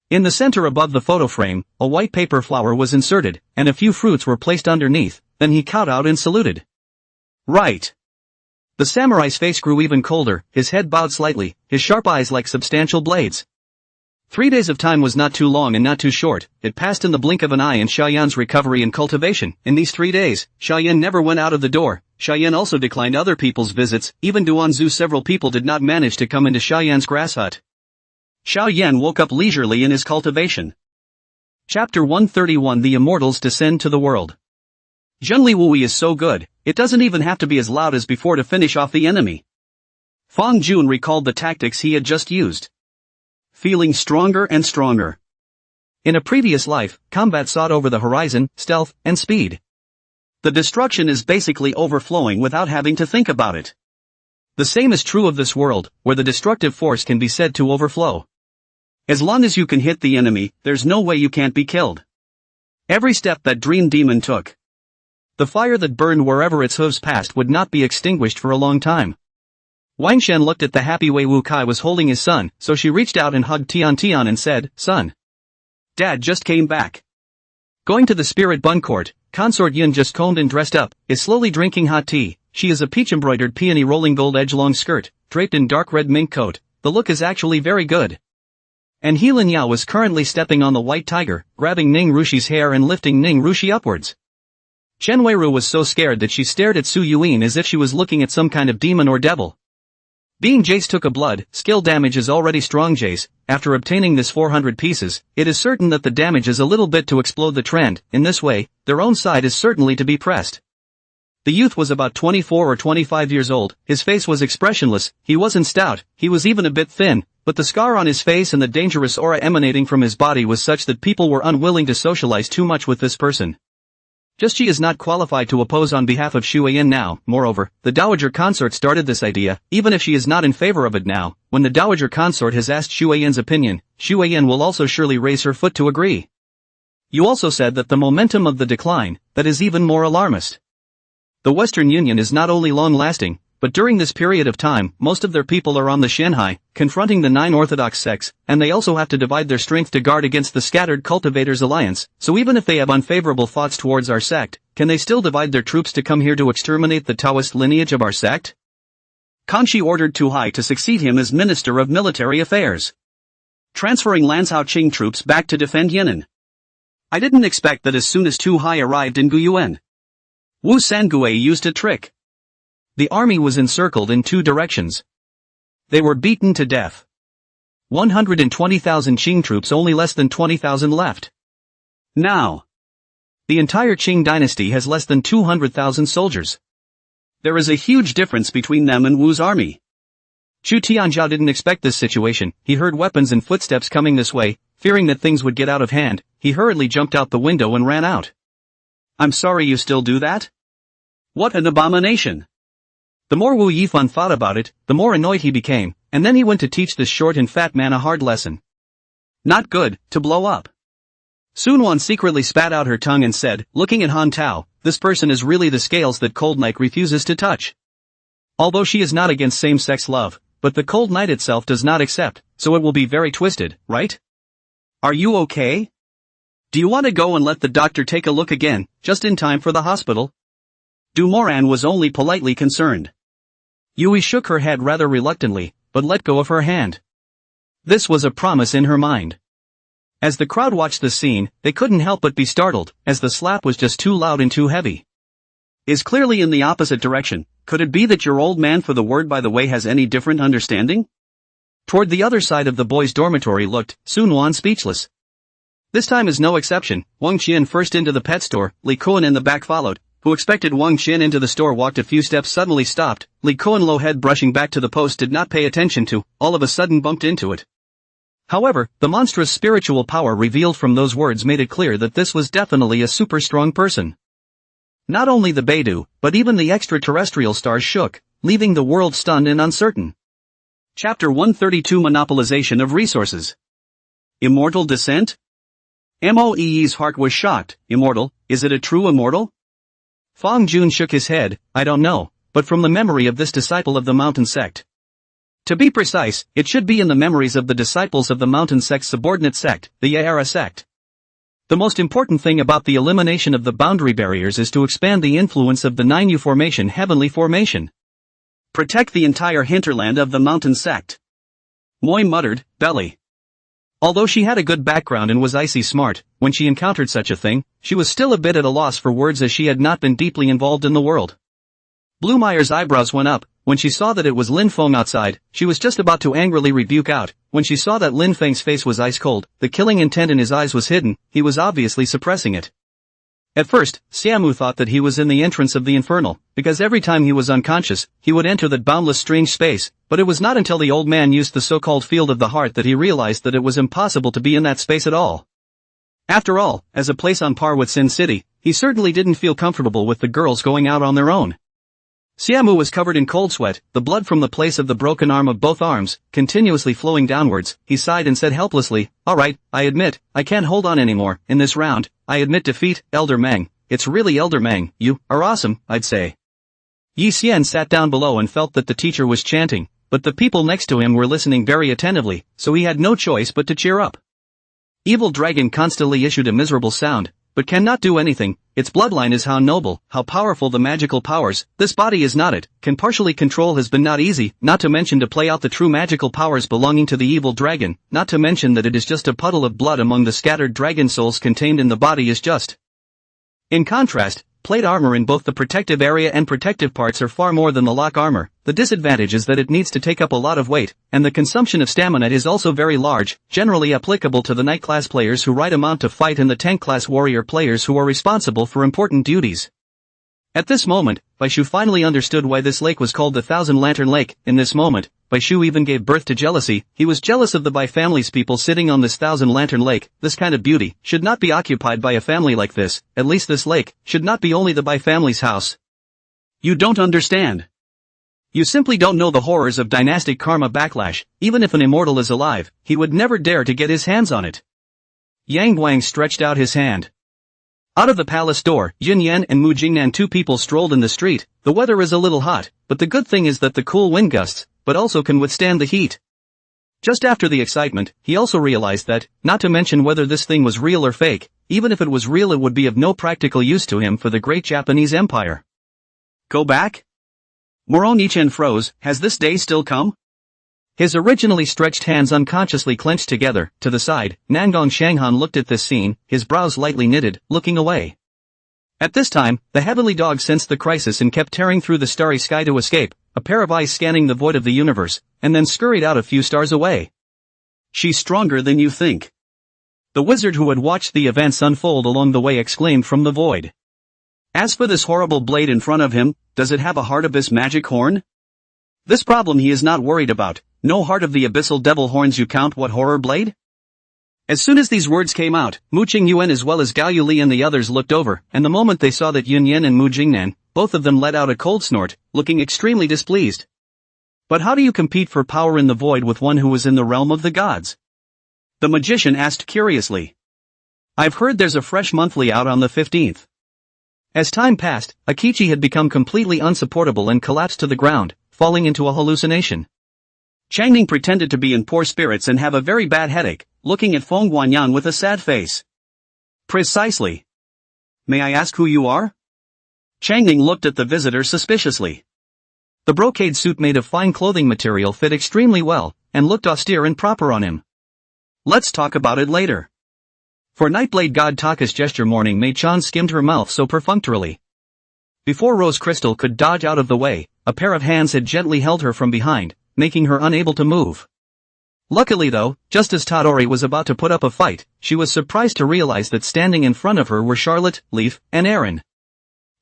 In the center above the photo frame, a white paper flower was inserted, and a few fruits were placed underneath. Then he kowtowed and saluted. Right. The samurai's face grew even colder, his head bowed slightly, his sharp eyes like substantial blades. 3 days of time was not too long and not too short. It passed in the blink of an eye in Xiaoyan's recovery and cultivation. In these 3 days, Xiaoyan never went out of the door. Xiaoyan also declined other people's visits. Even Duanzu, several people did not manage to come into Xiaoyan's grass hut. Xiaoyan woke up leisurely in his cultivation. Chapter 131. The Immortals Descend to the World. Zhenli Wui is so good, it doesn't even have to be as loud as before to finish off the enemy. Fang Jun recalled the tactics he had just used. Feeling stronger and stronger. In a previous life, combat sought over the horizon, stealth, and speed. The destruction is basically overflowing without having to think about it. The same is true of this world, where the destructive force can be said to overflow. As long as you can hit the enemy, there's no way you can't be killed. Every step that Dream Demon took. The fire that burned wherever its hooves passed would not be extinguished for a long time. Yuan Shen looked at the happy way Wu Kai was holding his son, so she reached out and hugged Tian and said, "Son. Dad just came back." Going to the spirit bun court, Consort Yun just combed and dressed up, is slowly drinking hot tea. She is a peach-embroidered peony rolling gold edge-long skirt, draped in dark red mink coat. The look is actually very good. And Heilin Yao was currently stepping on the white tiger, grabbing Ning Rushi's hair and lifting Ning Rushi upwards. Chen Weiru was so scared that she stared at Su Yuin as if she was looking at some kind of demon or devil. Being Jace took a blood, skill damage is already strong. Jace, after obtaining this 400 pieces, it is certain that the damage is a little bit to explode the trend. In this way, their own side is certainly to be pressed. The youth was about 24 or 25 years old, his face was expressionless, he wasn't stout, he was even a bit thin, but the scar on his face and the dangerous aura emanating from his body was such that people were unwilling to socialize too much with this person. Just she is not qualified to oppose on behalf of Xu Yan now. Moreover, the Dowager Consort started this idea, even if she is not in favor of it now. When the Dowager Consort has asked Xu Yan's opinion, Xu Yan will also surely raise her foot to agree. You also said that the momentum of the decline, that is even more alarmist. The Western Union is not only long-lasting, but during this period of time, most of their people are on the Shanhai, confronting the 9 orthodox sects, and they also have to divide their strength to guard against the scattered Cultivators Alliance, so even if they have unfavorable thoughts towards our sect, can they still divide their troops to come here to exterminate the Taoist lineage of our sect? Kanshi ordered Tu Hai to succeed him as Minister of Military Affairs, transferring Lanzhao Qing troops back to defend Yan'an. I didn't expect that as soon as Tu Hai arrived in Guyuan, Wu Sangui used a trick. The army was encircled in 2 directions. They were beaten to death. 120,000 Qing troops, only less than 20,000 left. Now, the entire Qing dynasty has less than 200,000 soldiers. There is a huge difference between them and Wu's army. Chu Tianzhao didn't expect this situation. He heard weapons and footsteps coming this way. Fearing that things would get out of hand, he hurriedly jumped out the window and ran out. I'm sorry, you still do that? What an abomination! The more Wu Yifan thought about it, the more annoyed he became, and then he went to teach this short and fat man a hard lesson. Not good, to blow up. Sun Wan secretly spat out her tongue and said, looking at Han Tao, this person is really the scales that Cold Knight refuses to touch. Although she is not against same-sex love, but the Cold Knight itself does not accept, so it will be very twisted, right? Are you okay? Do you want to go and let the doctor take a look again, just in time for the hospital? Dumoran was only politely concerned. Yui shook her head rather reluctantly, but let go of her hand. This was a promise in her mind. As the crowd watched the scene, they couldn't help but be startled, as the slap was just too loud and too heavy. Is clearly in the opposite direction. Could it be that your old man for the word by the way has any different understanding? Toward the other side of the boys' dormitory looked Sun Wan, speechless. This time is no exception. Wang Qian first into the pet store, Li Kuan in the back followed. Who expected Wang Qian into the store walked a few steps, suddenly stopped. Li Kuan, low head brushing back to the post, did not pay attention to, all of a sudden bumped into it. However, the monstrous spiritual power revealed from those words made it clear that this was definitely a super strong person. Not only the Beidou, but even the extraterrestrial stars shook, leaving the world stunned and uncertain. Chapter 132. Monopolization of Resources. Immortal Descent? Moe's heart was shocked. Immortal, is it a true immortal? Fang Jun shook his head, I don't know, but from the memory of this disciple of the mountain sect, To be precise, it should be in the memories of the disciples of the mountain sect's subordinate sect, the Yaera sect. The most important thing about the elimination of the boundary barriers is to expand the influence of the 9U formation heavenly formation. Protect the entire hinterland of the mountain sect. Moy muttered, belly. Although she had a good background and was icy smart, when she encountered such a thing, she was still a bit at a loss for words as she had not been deeply involved in the world. Bluemeyer's eyebrows went up. When she saw that it was Lin Feng outside, she was just about to angrily rebuke out. When she saw that Lin Feng's face was ice cold, the killing intent in his eyes was hidden, he was obviously suppressing it. At first, Xiaomu thought that he was in the entrance of the infernal, because every time he was unconscious, he would enter that boundless strange space, but it was not until the old man used the so-called field of the heart that he realized that it was impossible to be in that space at all. After all, as a place on par with Sin City, he certainly didn't feel comfortable with the girls going out on their own. Xiaomu was covered in cold sweat, the blood from the place of the broken arm of both arms, continuously flowing downwards. He sighed and said helplessly, alright, I admit, I can't hold on anymore, in this round, I admit defeat, Elder Meng. It's really Elder Meng, you are awesome, I'd say. Yi Xian sat down below and felt that the teacher was chanting, but the people next to him were listening very attentively, so he had no choice but to cheer up. Evil Dragon constantly issued a miserable sound, but cannot do anything. Its bloodline is how noble, how powerful the magical powers, this body is not it, can partially control has been not easy, not to mention to play out the true magical powers belonging to the evil dragon, not to mention that it is just a puddle of blood among the scattered dragon souls contained in the body is just. In contrast, plate armor in both the protective area and protective parts are far more than the lock armor. The disadvantage is that it needs to take up a lot of weight, and the consumption of stamina is also very large, generally applicable to the knight class players who ride a mount to fight and the tank class warrior players who are responsible for important duties. At this moment, Baishu finally understood why this lake was called the Thousand Lantern Lake. In this moment, Baishu even gave birth to jealousy. He was jealous of the Bai family's people sitting on this Thousand Lantern Lake. This kind of beauty should not be occupied by a family like this. At least this lake should not be only the Bai family's house. You don't understand. You simply don't know the horrors of dynastic karma backlash. Even if an immortal is alive, he would never dare to get his hands on it. Yang Guang stretched out his hand. Out of the palace door, Yin Yan and Mu Jingnan, two people strolled in the street. The weather is a little hot, but the good thing is that the cool wind gusts, but also can withstand the heat. Just after the excitement, he also realized that, not to mention whether this thing was real or fake, even if it was real it would be of no practical use to him for the great Japanese empire. Go back? Moron Yichen froze. Has this day still come? His originally stretched hands unconsciously clenched together. To the side, Nangong Shanghan looked at this scene, his brows lightly knitted, looking away. At this time, the heavenly dog sensed the crisis and kept tearing through the starry sky to escape, a pair of eyes scanning the void of the universe, and then scurried out a few stars away. She's stronger than you think. The wizard who had watched the events unfold along the way exclaimed from the void. As for this horrible blade in front of him, does it have a heart abyss magic horn? This problem he is not worried about. No heart of the abyssal devil horns, you count what horror blade? As soon as these words came out, Mu Qingyuan as well as Gao Yuli and the others looked over, and the moment they saw that Yun Yan and Mu Jingnan, both of them let out a cold snort, looking extremely displeased. But how do you compete for power in the void with one who was in the realm of the gods? The magician asked curiously. I've heard there's a fresh monthly out on the 15th. As time passed, Akichi had become completely unsupportable and collapsed to the ground, falling into a hallucination. Changning pretended to be in poor spirits and have a very bad headache, looking at Fong Guanyan with a sad face. Precisely. May I ask who you are? Changning looked at the visitor suspiciously. The brocade suit made of fine clothing material fit extremely well, and looked austere and proper on him. Let's talk about it later. For Nightblade God Taka's gesture morning Mei Chan skimmed her mouth so perfunctorily. Before Rose Crystal could dodge out of the way, a pair of hands had gently held her from behind, making her unable to move. Luckily though, just as Tadori was about to put up a fight, she was surprised to realize that standing in front of her were Charlotte, Leaf, and Aaron.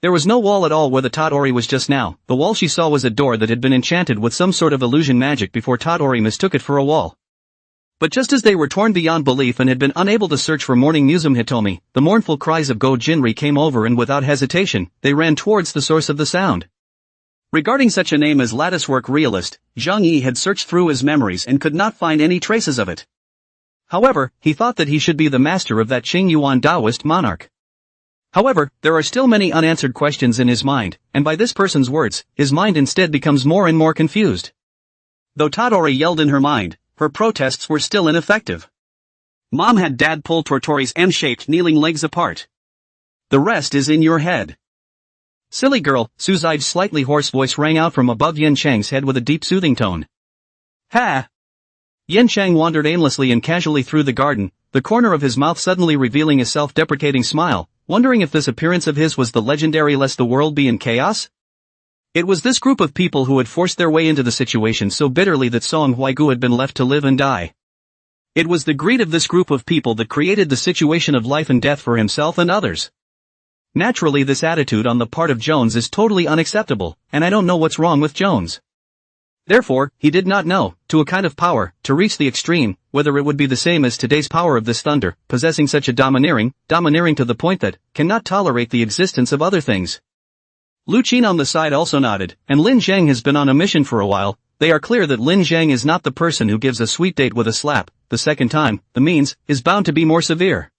There was no wall at all where the Tadori was just now. The wall she saw was a door that had been enchanted with some sort of illusion magic before Tadori mistook it for a wall. But just as they were torn beyond belief and had been unable to search for morning Museum Hitomi, the mournful cries of Go Jinri came over and without hesitation, they ran towards the source of the sound. Regarding such a name as Latticework Realist, Zhang Yi had searched through his memories and could not find any traces of it. However, he thought that he should be the master of that Qing Yuan Taoist monarch. However, there are still many unanswered questions in his mind, and by this person's words, his mind instead becomes more and more confused. Though Tadori yelled in her mind, her protests were still ineffective. Mom had Dad pull Tortori's M-shaped kneeling legs apart. The rest is in your head. Silly girl, Suzai's slightly hoarse voice rang out from above Yin Chang's head with a deep soothing tone. Ha! Yin Chang wandered aimlessly and casually through the garden, the corner of his mouth suddenly revealing a self-deprecating smile, wondering if this appearance of his was the legendary "lest the world be in chaos"? It was this group of people who had forced their way into the situation so bitterly that Song Huaigu had been left to live and die. It was the greed of this group of people that created the situation of life and death for himself and others. Naturally, this attitude on the part of Jones is totally unacceptable, and I don't know what's wrong with Jones. Therefore, he did not know, to a kind of power, to reach the extreme, whether it would be the same as today's power of this thunder, possessing such a domineering to the point that, cannot tolerate the existence of other things. Lu Qin on the side also nodded, and Lin Zhang has been on a mission for a while. They are clear that Lin Zhang is not the person who gives a sweet date with a slap. The second time, the means, is bound to be more severe.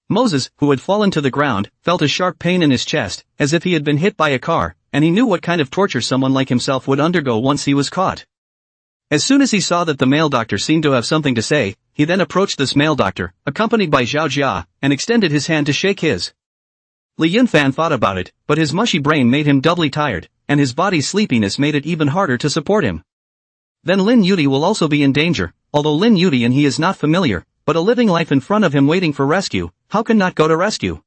Moses, who had fallen to the ground, felt a sharp pain in his chest, as if he had been hit by a car, and he knew what kind of torture someone like himself would undergo once he was caught. As soon as he saw that the male doctor seemed to have something to say, he then approached this male doctor, accompanied by Zhao Jia, and extended his hand to shake his. Li Yunfan thought about it, but his mushy brain made him doubly tired, and his body's sleepiness made it even harder to support him. Then Lin Yudi will also be in danger, although Lin Yudi and he is not familiar, but a living life in front of him waiting for rescue. How can not go to rescue?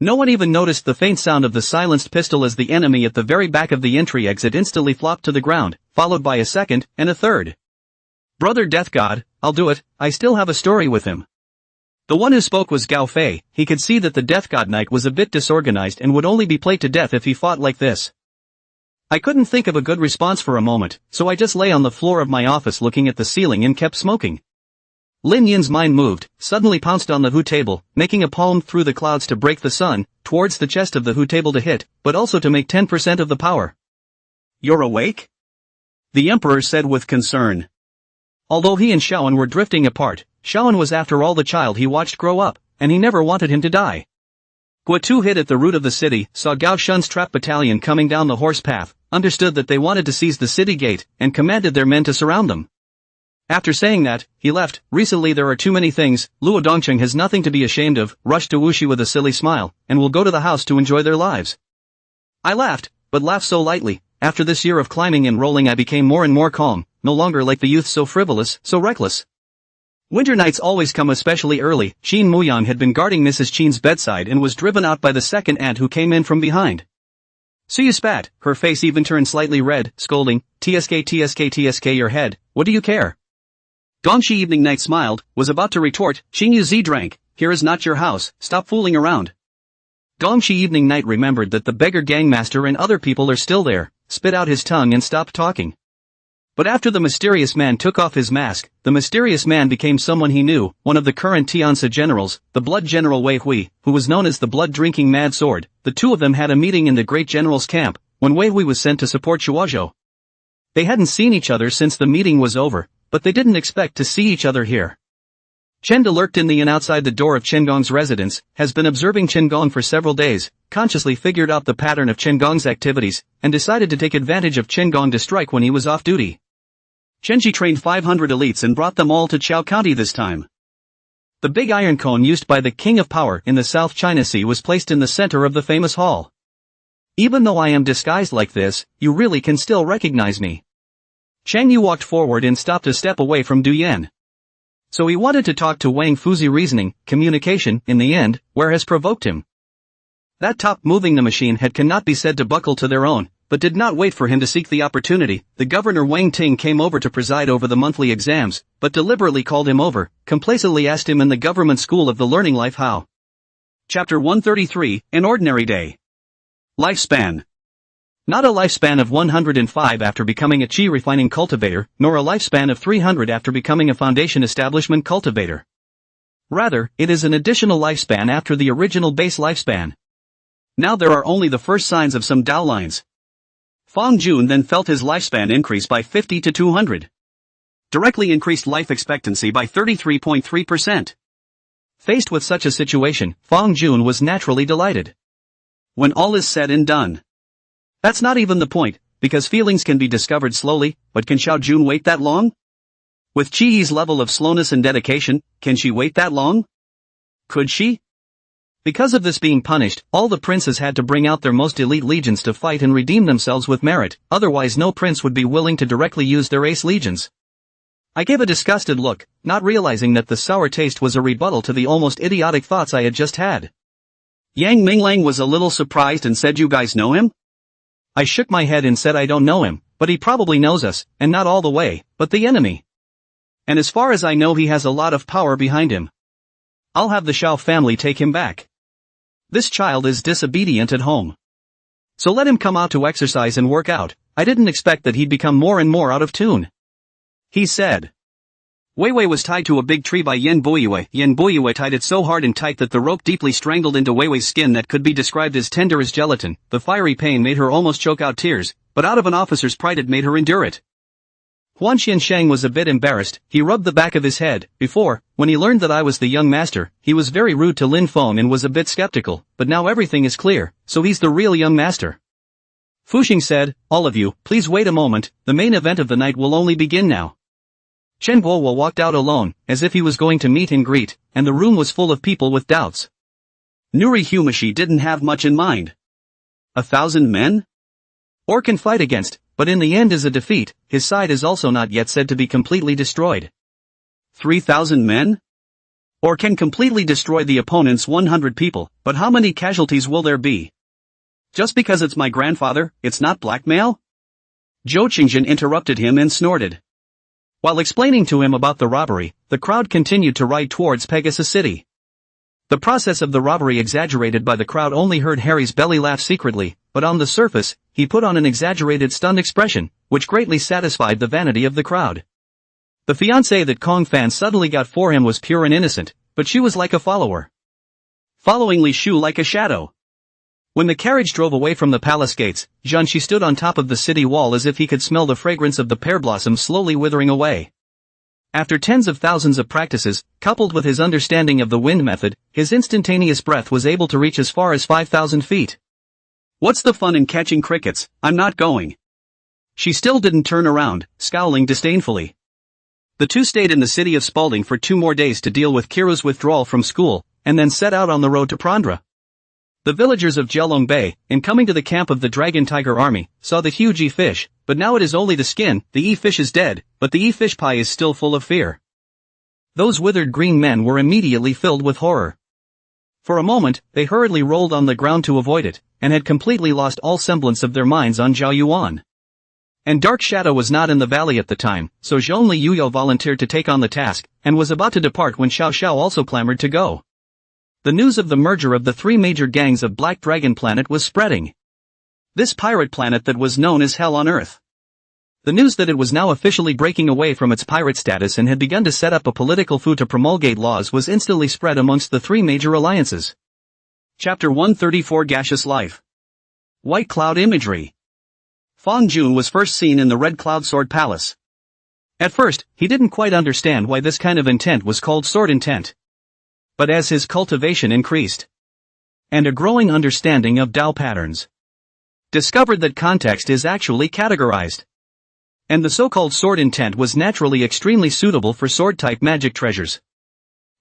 No one even noticed the faint sound of the silenced pistol as the enemy at the very back of the entry exit instantly flopped to the ground, followed by a second, and a third. Brother Death God, I'll do it, I still have a story with him. The one who spoke was Gao Fei. He could see that the Death God Knight was a bit disorganized and would only be played to death if he fought like this. I couldn't think of a good response for a moment, so I just lay on the floor of my office looking at the ceiling and kept smoking. Lin Yin's mind moved, suddenly pounced on the Hu table, making a palm through the clouds to break the sun, towards the chest of the Hu table to hit, but also to make 10% of the power. You're awake? The Emperor said with concern. Although he and Shaoan were drifting apart, Shaoan was after all the child he watched grow up, and he never wanted him to die. Guatu hid at the root of the city, saw Gao Shun's trap battalion coming down the horse path, understood that they wanted to seize the city gate, and commanded their men to surround them. After saying that, he left. Recently there are too many things. Luo Dongcheng has nothing to be ashamed of, rushed to Wuxi with a silly smile, and will go to the house to enjoy their lives. I laughed, but laughed so lightly. After this year of climbing and rolling I became more and more calm, no longer like the youth so frivolous, so reckless. Winter nights always come especially early. Qin Muyang had been guarding Mrs. Qin's bedside and was driven out by the second aunt who came in from behind. Suyu spat, her face even turned slightly red, scolding, TSK your head, what do you care? Gongshi Evening Night smiled, was about to retort, Xingyu Z drank, here is not your house, stop fooling around. Gongshi Evening Night remembered that the beggar gangmaster and other people are still there, spit out his tongue and stopped talking. But after the mysterious man took off his mask, the mysterious man became someone he knew, one of the current Tiansa generals, the blood general Wei Hui, who was known as the blood-drinking mad sword. The two of them had a meeting in the great general's camp, when Wei Hui was sent to support Shuozhou. They hadn't seen each other since the meeting was over, but they didn't expect to see each other here. Chen De lurked in the inn outside the door of Chen Gong's residence, has been observing Chen Gong for several days, consciously figured out the pattern of Chen Gong's activities, and decided to take advantage of Chen Gong to strike when he was off duty. Chenji trained 500 elites and brought them all to Chao County this time. The big iron cone used by the King of Power in the South China Sea was placed in the center of the famous hall. Even though I am disguised like this, you really can still recognize me. Chang Yu walked forward and stopped a step away from Du Yan. So he wanted to talk to Wang Fuzi. Reasoning, communication, in the end, where has provoked him. That top moving the machine head cannot be said to buckle to their own, but did not wait for him to seek the opportunity. The governor Wang Ting came over to preside over the monthly exams, but deliberately called him over, complacently asked him in the government school of the learning life how. Chapter 133, An Ordinary Day. Lifespan. Not a lifespan of 105 after becoming a chi refining cultivator, nor a lifespan of 300 after becoming a foundation establishment cultivator. Rather, it is an additional lifespan after the original base lifespan. Now there are only the first signs of some Dao lines. Fang Jun then felt his lifespan increase by 50 to 200. Directly increased life expectancy by 33.3%. Faced with such a situation, Fang Jun was naturally delighted. When all is said and done. That's not even the point. because feelings can be discovered slowly, but can Xiao Jun wait that long? With Chi-Yi's level of slowness and dedication, can she wait that long? Could she? Because of this being punished, all the princes had to bring out their most elite legions to fight and redeem themselves with merit, otherwise no prince would be willing to directly use their ace legions. I gave a disgusted look, not realizing that the sour taste was a rebuttal to the almost idiotic thoughts I had just had. Yang Minglang was a little surprised and said, "You guys know him?" I shook my head and said, "I don't know him, but he probably knows us, and not all the way, but the enemy. And as far as I know, he has a lot of power behind him. I'll have the Xiao family take him back. This child is disobedient at home. So let him come out to exercise and work out. I didn't expect that he'd become more and more out of tune," he said. Wei Wei was tied to a big tree by Yen Boyue. Yen Boyue tied it so hard and tight that the rope deeply strangled into Wei Wei's skin that could be described as tender as gelatin. The fiery pain made her almost choke out tears, but out of an officer's pride it made her endure it. Huan Tianxiong was a bit embarrassed. He rubbed the back of his head. Before, when he learned that I was the young master, he was very rude to Lin Feng and was a bit skeptical, but now everything is clear, so he's the real young master. Fuxing said, "All of you, please wait a moment, the main event of the night will only begin now." Chen Guowo walked out alone, as if he was going to meet and greet, and the room was full of people with doubts. Nuri Humashi didn't have much in mind. 1,000 men? Or can fight against, but in the end is a defeat. His side is also not yet said to be completely destroyed. 3,000 men? Or can completely destroy the opponent's 100 people, but how many casualties will there be? Just because it's my grandfather, it's not blackmail? Zhou Qingjin interrupted him and snorted. While explaining to him about the robbery, the crowd continued to ride towards Pegasus City. The process of the robbery exaggerated by the crowd only heard Harry's belly laugh secretly, but on the surface, he put on an exaggerated stunned expression, which greatly satisfied the vanity of the crowd. The fiancée that Kong Fan suddenly got for him was pure and innocent, but she was like a follower. Following Li Shu like a shadow. When the carriage drove away from the palace gates, Zhanshi stood on top of the city wall as if he could smell the fragrance of the pear blossoms slowly withering away. After tens of thousands of practices, coupled with his understanding of the wind method, his instantaneous breath was able to reach as far as 5,000 feet. What's the fun in catching crickets? I'm not going. She still didn't turn around, scowling disdainfully. The two stayed in the city of Spalding for 2 more days to deal with Kiru's withdrawal from school, and then set out on the road to Prandra. The villagers of Jialong Bay, in coming to the camp of the Dragon Tiger Army, saw the huge E-fish, but now it is only the skin. The E-fish is dead, but the E-fish pie is still full of fear. Those withered green men were immediately filled with horror. For a moment, they hurriedly rolled on the ground to avoid it, and had completely lost all semblance of their minds on Zhao Yuan. And Dark Shadow was not in the valley at the time, so Zhongli Yuyo volunteered to take on the task, and was about to depart when Xiao Xiao also clamored to go. The news of the merger of the 3 major gangs of Black Dragon Planet was spreading. This pirate planet that was known as Hell on Earth. The news that it was now officially breaking away from its pirate status and had begun to set up a political coup to promulgate laws was instantly spread amongst the 3 major alliances. Chapter 134 Gaseous Life. White Cloud Imagery. Fang Jun was first seen in the Red Cloud Sword Palace. At first, he didn't quite understand why this kind of intent was called sword intent. But as his cultivation increased, and a growing understanding of Dao patterns, discovered that context is actually categorized. And the so-called sword intent was naturally extremely suitable for sword-type magic treasures.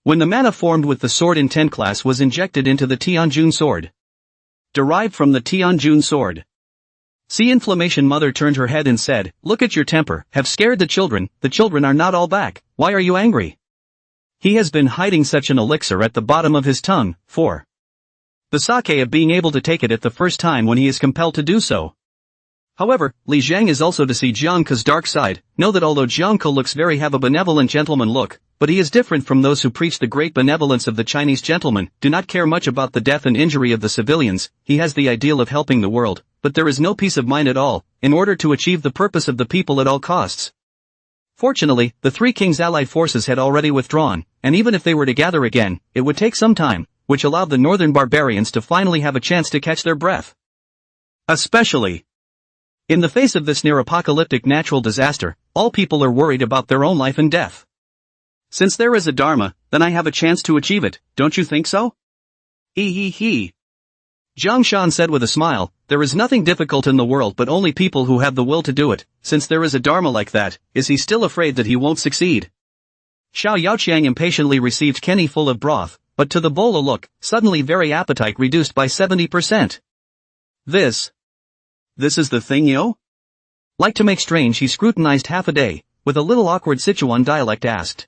When the mana formed with the sword intent class was injected into the Tianjun sword, derived from the Tianjun sword. See, Inflammation Mother turned her head and said, "Look at your temper, have scared the children are not all back, why are you angry?" He has been hiding such an elixir at the bottom of his tongue, for the sake of being able to take it at the first time when he is compelled to do so. However, Li Zhang is also to see Jiangke's dark side. Know that although Jiangke looks have a benevolent gentleman look, but he is different from those who preach the great benevolence of the Chinese gentleman, do not care much about the death and injury of the civilians. He has the ideal of helping the world, but there is no peace of mind at all, in order to achieve the purpose of the people at all costs. Fortunately, the 3 kings' allied forces had already withdrawn, and even if they were to gather again, it would take some time, which allowed the northern barbarians to finally have a chance to catch their breath. Especially in the face of this near-apocalyptic natural disaster, all people are worried about their own life and death. Since there is a dharma, then I have a chance to achieve it, don't you think so? He. Zhang Shan said with a smile, There is nothing difficult in the world but only people who have the will to do it. Since there is a dharma like that, is he still afraid that he won't succeed? Xiao Yaoqiang impatiently received Kenny full of broth, but to the bolo look, suddenly very appetite reduced by 70%. This is the thing, yo? Like to make strange, he scrutinized half a day, with a little awkward Sichuan dialect asked.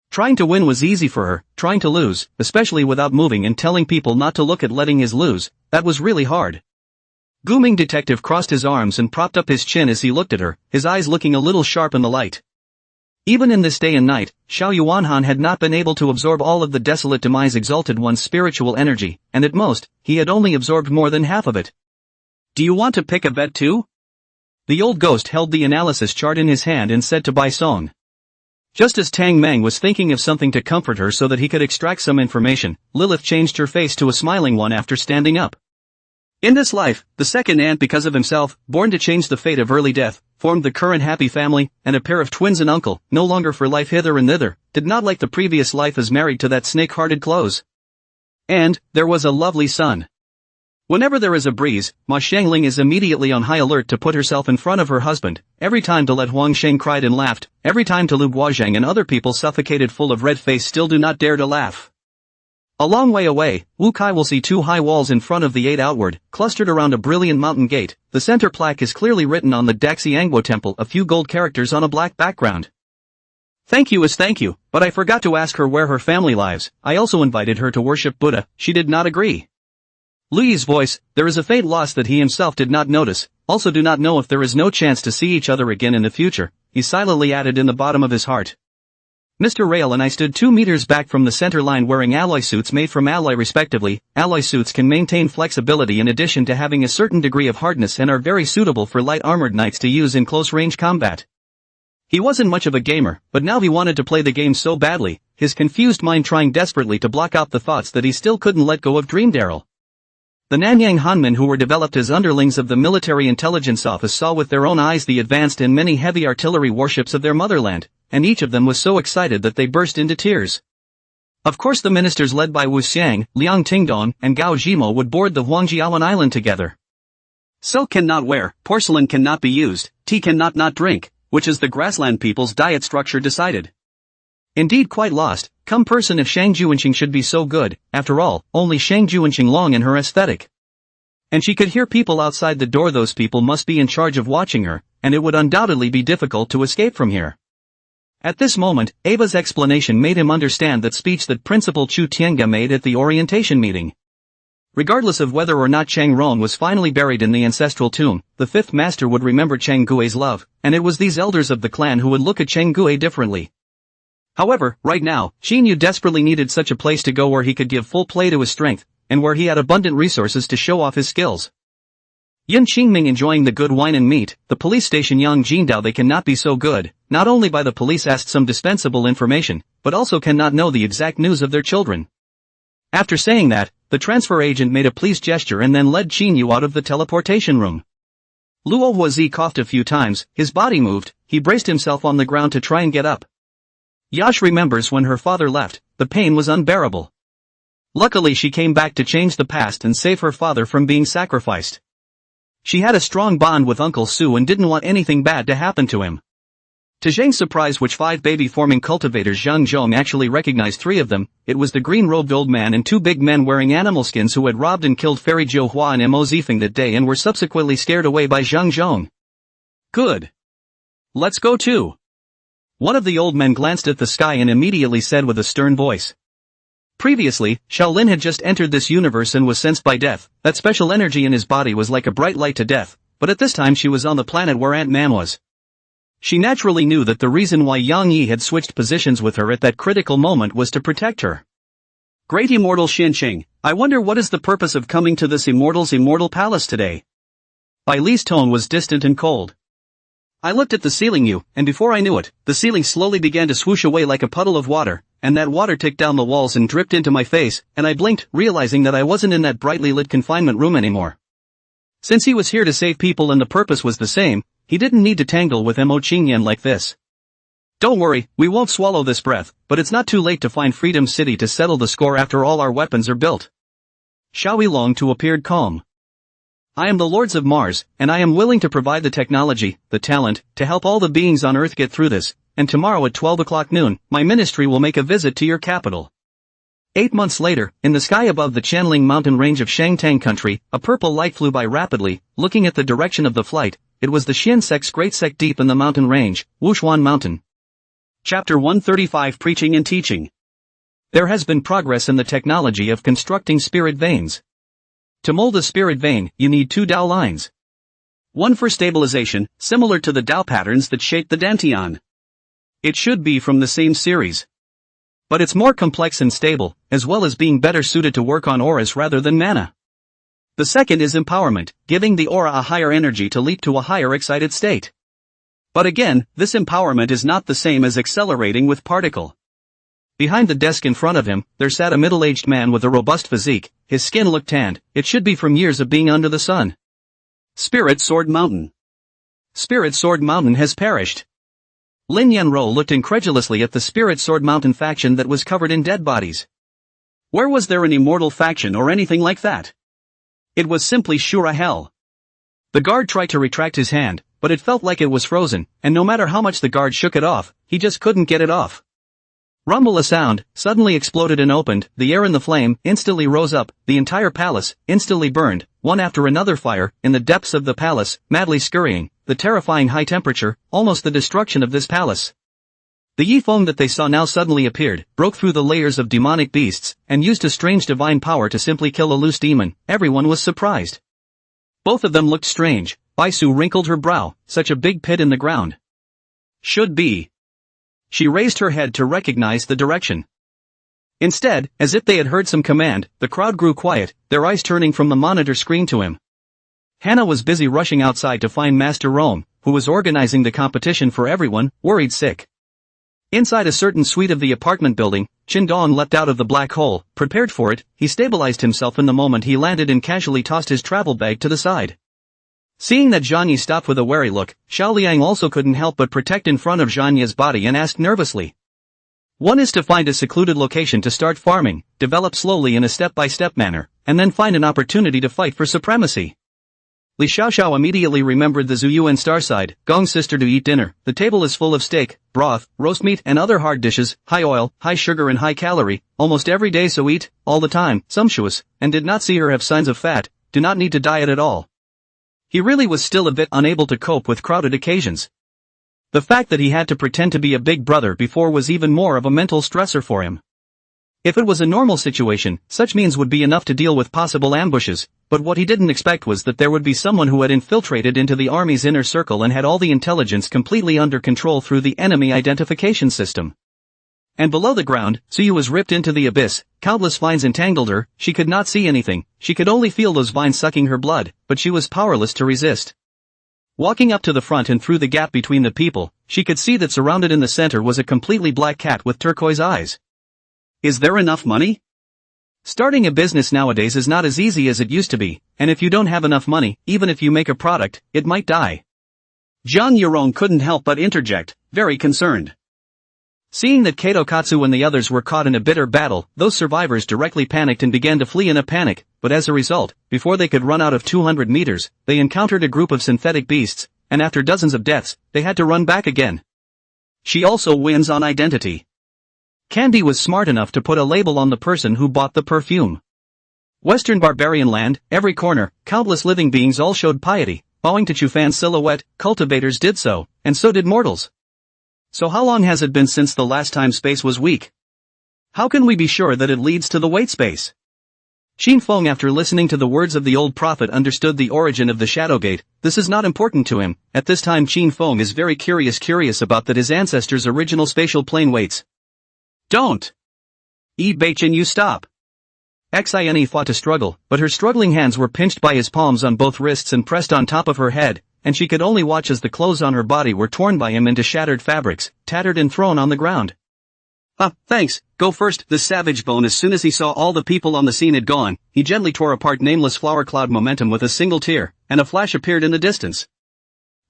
Trying to win was easy for her, trying to lose, especially without moving and telling people not to look at letting his lose, that was really hard. Gooming detective crossed his arms and propped up his chin as he looked at her, his eyes looking a little sharp in the light. Even in this day and night, Xiao Yuanhan had not been able to absorb all of the desolate demise exalted one's spiritual energy, and at most, he had only absorbed more than half of it. Do you want to pick a bet too? The old ghost held the analysis chart in his hand and said to Bai Song. Just as Tang Meng was thinking of something to comfort her so that he could extract some information, Lilith changed her face to a smiling one after standing up. In this life, the second aunt because of himself, born to change the fate of early death, formed the current happy family, and a pair of twins and uncle, no longer for life hither and thither, did not like the previous life as married to that snake-hearted close. And, there was a lovely son. Whenever there is a breeze, Ma Shangling is immediately on high alert to put herself in front of her husband, every time to let Huang Sheng cried and laughed, every time to Lu Guozhang and other people suffocated full of red face still do not dare to laugh. A long way away, Wu Kai will see two high walls in front of the eight outward, clustered around a brilliant mountain gate. The center plaque is clearly written on the Daxiangbo temple, a few gold characters on a black background. Thank you is thank you, but I forgot to ask her where her family lives. I also invited her to worship Buddha. She did not agree. Lui's voice, there is a faint loss that he himself did not notice, also do not know if there is no chance to see each other again in the future, he silently added in the bottom of his heart. Mr. Rail and I stood 2 meters back from the center line wearing alloy suits made from alloy respectively. Alloy suits can maintain flexibility in addition to having a certain degree of hardness and are very suitable for light armored knights to use in close-range combat. He wasn't much of a gamer, but now he wanted to play the game so badly, his confused mind trying desperately to block out the thoughts that he still couldn't let go of Dream Daryl. The Nanyang Hanmen who were developed as underlings of the military intelligence office saw with their own eyes the advanced and many heavy artillery warships of their motherland, and each of them was so excited that they burst into tears. Of course the ministers led by Wu Xiang, Liang Tingdong, and Gao Jimo would board the Huangjiawan Island together. Silk cannot wear, porcelain cannot be used, tea cannot not drink, which is the grassland people's diet structure decided. Indeed quite lost, come person if Shang Juanqing should be so good, after all, only Shang Juanqing long in her aesthetic. And she could hear people outside the door, those people must be in charge of watching her, and it would undoubtedly be difficult to escape from here. At this moment, Ava's explanation made him understand that speech that Principal Chu Tiange made at the orientation meeting. Regardless of whether or not Chang Ron was finally buried in the ancestral tomb, the fifth master would remember Chang Gui's love, and it was these elders of the clan who would look at Chang Gui differently. However, right now, Qin Yu desperately needed such a place to go where he could give full play to his strength, and where he had abundant resources to show off his skills. Yin Qingming enjoying the good wine and meat, the police station Yang Jingdao they cannot be so good, not only by the police asked some dispensable information, but also cannot know the exact news of their children. After saying that, the transfer agent made a pleased gesture and then led Qin Yu out of the teleportation room. Luo Huazi coughed a few times, his body moved, he braced himself on the ground to try and get up. Yash remembers when her father left, the pain was unbearable. Luckily she came back to change the past and save her father from being sacrificed. She had a strong bond with Uncle Su and didn't want anything bad to happen to him. To Zhang's surprise, which 5 baby-forming cultivators Zhang Zhong actually recognized 3 of them, it was the green-robed old man and 2 big men wearing animal skins who had robbed and killed Fairy Jiu Hua and Mo Zifeng that day and were subsequently scared away by Zhang Zhong. Good. Let's go too. One of the old men glanced at the sky and immediately said with a stern voice. Previously, Shaolin had just entered this universe and was sensed by death. That special energy in his body was like a bright light to death, but at this time she was on the planet where Aunt Man was. She naturally knew that the reason why Yang Yi had switched positions with her at that critical moment was to protect her. Great immortal Xinqing, I wonder what is the purpose of coming to this immortal's immortal palace today? Bai Li's tone was distant and cold. I looked at the ceiling, and before I knew it, the ceiling slowly began to swoosh away like a puddle of water, and that water ticked down the walls and dripped into my face, and I blinked, realizing that I wasn't in that brightly lit confinement room anymore. Since he was here to save people and the purpose was the same, he didn't need to tangle with Mo Qingyan like this. Don't worry, we won't swallow this breath, but it's not too late to find Freedom City to settle the score after all our weapons are built. Xiao Long too appeared calm. I am the Lords of Mars, and I am willing to provide the technology, the talent, to help all the beings on Earth get through this, and tomorrow at 12 o'clock noon, my ministry will make a visit to your capital. 8 months later, in the sky above the Chanling mountain range of Shangtang country, a purple light flew by rapidly, looking at the direction of the flight. It was the Xian sect's great sect deep in the mountain range, Wushuan Mountain. Chapter 135 Preaching and Teaching. There has been progress in the technology of constructing spirit veins. To mold a spirit vein, you need 2 Dao lines. One for stabilization, similar to the Dao patterns that shape the Dantian. It should be from the same series. But it's more complex and stable, as well as being better suited to work on auras rather than mana. The second is empowerment, giving the aura a higher energy to leap to a higher excited state. But again, this empowerment is not the same as accelerating with particle. Behind the desk in front of him, there sat a middle-aged man with a robust physique. His skin looked tanned. It should be from years of being under the sun. Spirit Sword Mountain. Spirit Sword Mountain has perished. Lin Yanro looked incredulously at the Spirit Sword Mountain faction that was covered in dead bodies. Where was there an immortal faction or anything like that? It was simply Shura hell. The guard tried to retract his hand, but it felt like it was frozen, and no matter how much the guard shook it off, he just couldn't get it off. Rumble a sound, suddenly exploded and opened, the air in the flame instantly rose up, the entire palace instantly burned, one after another fire, in the depths of the palace, madly scurrying, the terrifying high temperature, almost the destruction of this palace. The Yifeng that they saw now suddenly appeared, broke through the layers of demonic beasts, and used a strange divine power to simply kill a loose demon. Everyone was surprised. Both of them looked strange. Baisu wrinkled her brow, such a big pit in the ground. Should be. She raised her head to recognize the direction. Instead, as if they had heard some command, the crowd grew quiet, their eyes turning from the monitor screen to him. Hannah was busy rushing outside to find Master Rome, who was organizing the competition for everyone, worried sick. Inside a certain suite of the apartment building, Qin Dong leapt out of the black hole. Prepared for it, he stabilized himself in the moment he landed and casually tossed his travel bag to the side. Seeing that Zhang Yi stopped with a wary look, Xiao Liang also couldn't help but protect in front of Zhang Yi's body and asked nervously. One is to find a secluded location to start farming, develop slowly in a step-by-step manner, and then find an opportunity to fight for supremacy. Li Xiaoxiao immediately remembered the Zuyuan Starside, Gong's sister to eat dinner. The table is full of steak, broth, roast meat and other hard dishes, high oil, high sugar and high calorie, almost every day, so eat, all the time, sumptuous, and did not see her have signs of fat, do not need to diet at all. He really was still a bit unable to cope with crowded occasions. The fact that he had to pretend to be a big brother before was even more of a mental stressor for him. If it was a normal situation, such means would be enough to deal with possible ambushes, but what he didn't expect was that there would be someone who had infiltrated into the army's inner circle and had all the intelligence completely under control through the enemy identification system. And below the ground, Suyu was ripped into the abyss, countless vines entangled her, she could not see anything, she could only feel those vines sucking her blood, but she was powerless to resist. Walking up to the front and through the gap between the people, she could see that surrounded in the center was a completely black cat with turquoise eyes. Is there enough money? Starting a business nowadays is not as easy as it used to be, and if you don't have enough money, even if you make a product, it might die. Zhang Yurong couldn't help but interject, very concerned. Seeing that Kato Katsu and the others were caught in a bitter battle, those survivors directly panicked and began to flee in a panic, but as a result, before they could run out of 200 meters, they encountered a group of synthetic beasts, and after dozens of deaths, they had to run back again. She also wins on identity. Candy was smart enough to put a label on the person who bought the perfume. Western barbarian land, every corner, countless living beings all showed piety, bowing to Chufan's silhouette, cultivators did so, and so did mortals. So how long has it been since the last time space was weak? How can we be sure that it leads to the weight space? Qin Feng, after listening to the words of the old prophet, understood the origin of the Shadowgate. This is not important to him. At this time Qin Feng is very curious about that his ancestors' original spatial plane weights. Don't! Beichin, you stop! Xine fought to struggle, but her struggling hands were pinched by his palms on both wrists and pressed on top of her head, and she could only watch as the clothes on her body were torn by him into shattered fabrics, tattered and thrown on the ground. Thanks, go first. The savage bone, as soon as he saw all the people on the scene had gone, he gently tore apart nameless flower cloud momentum with a single tear, and a flash appeared in the distance.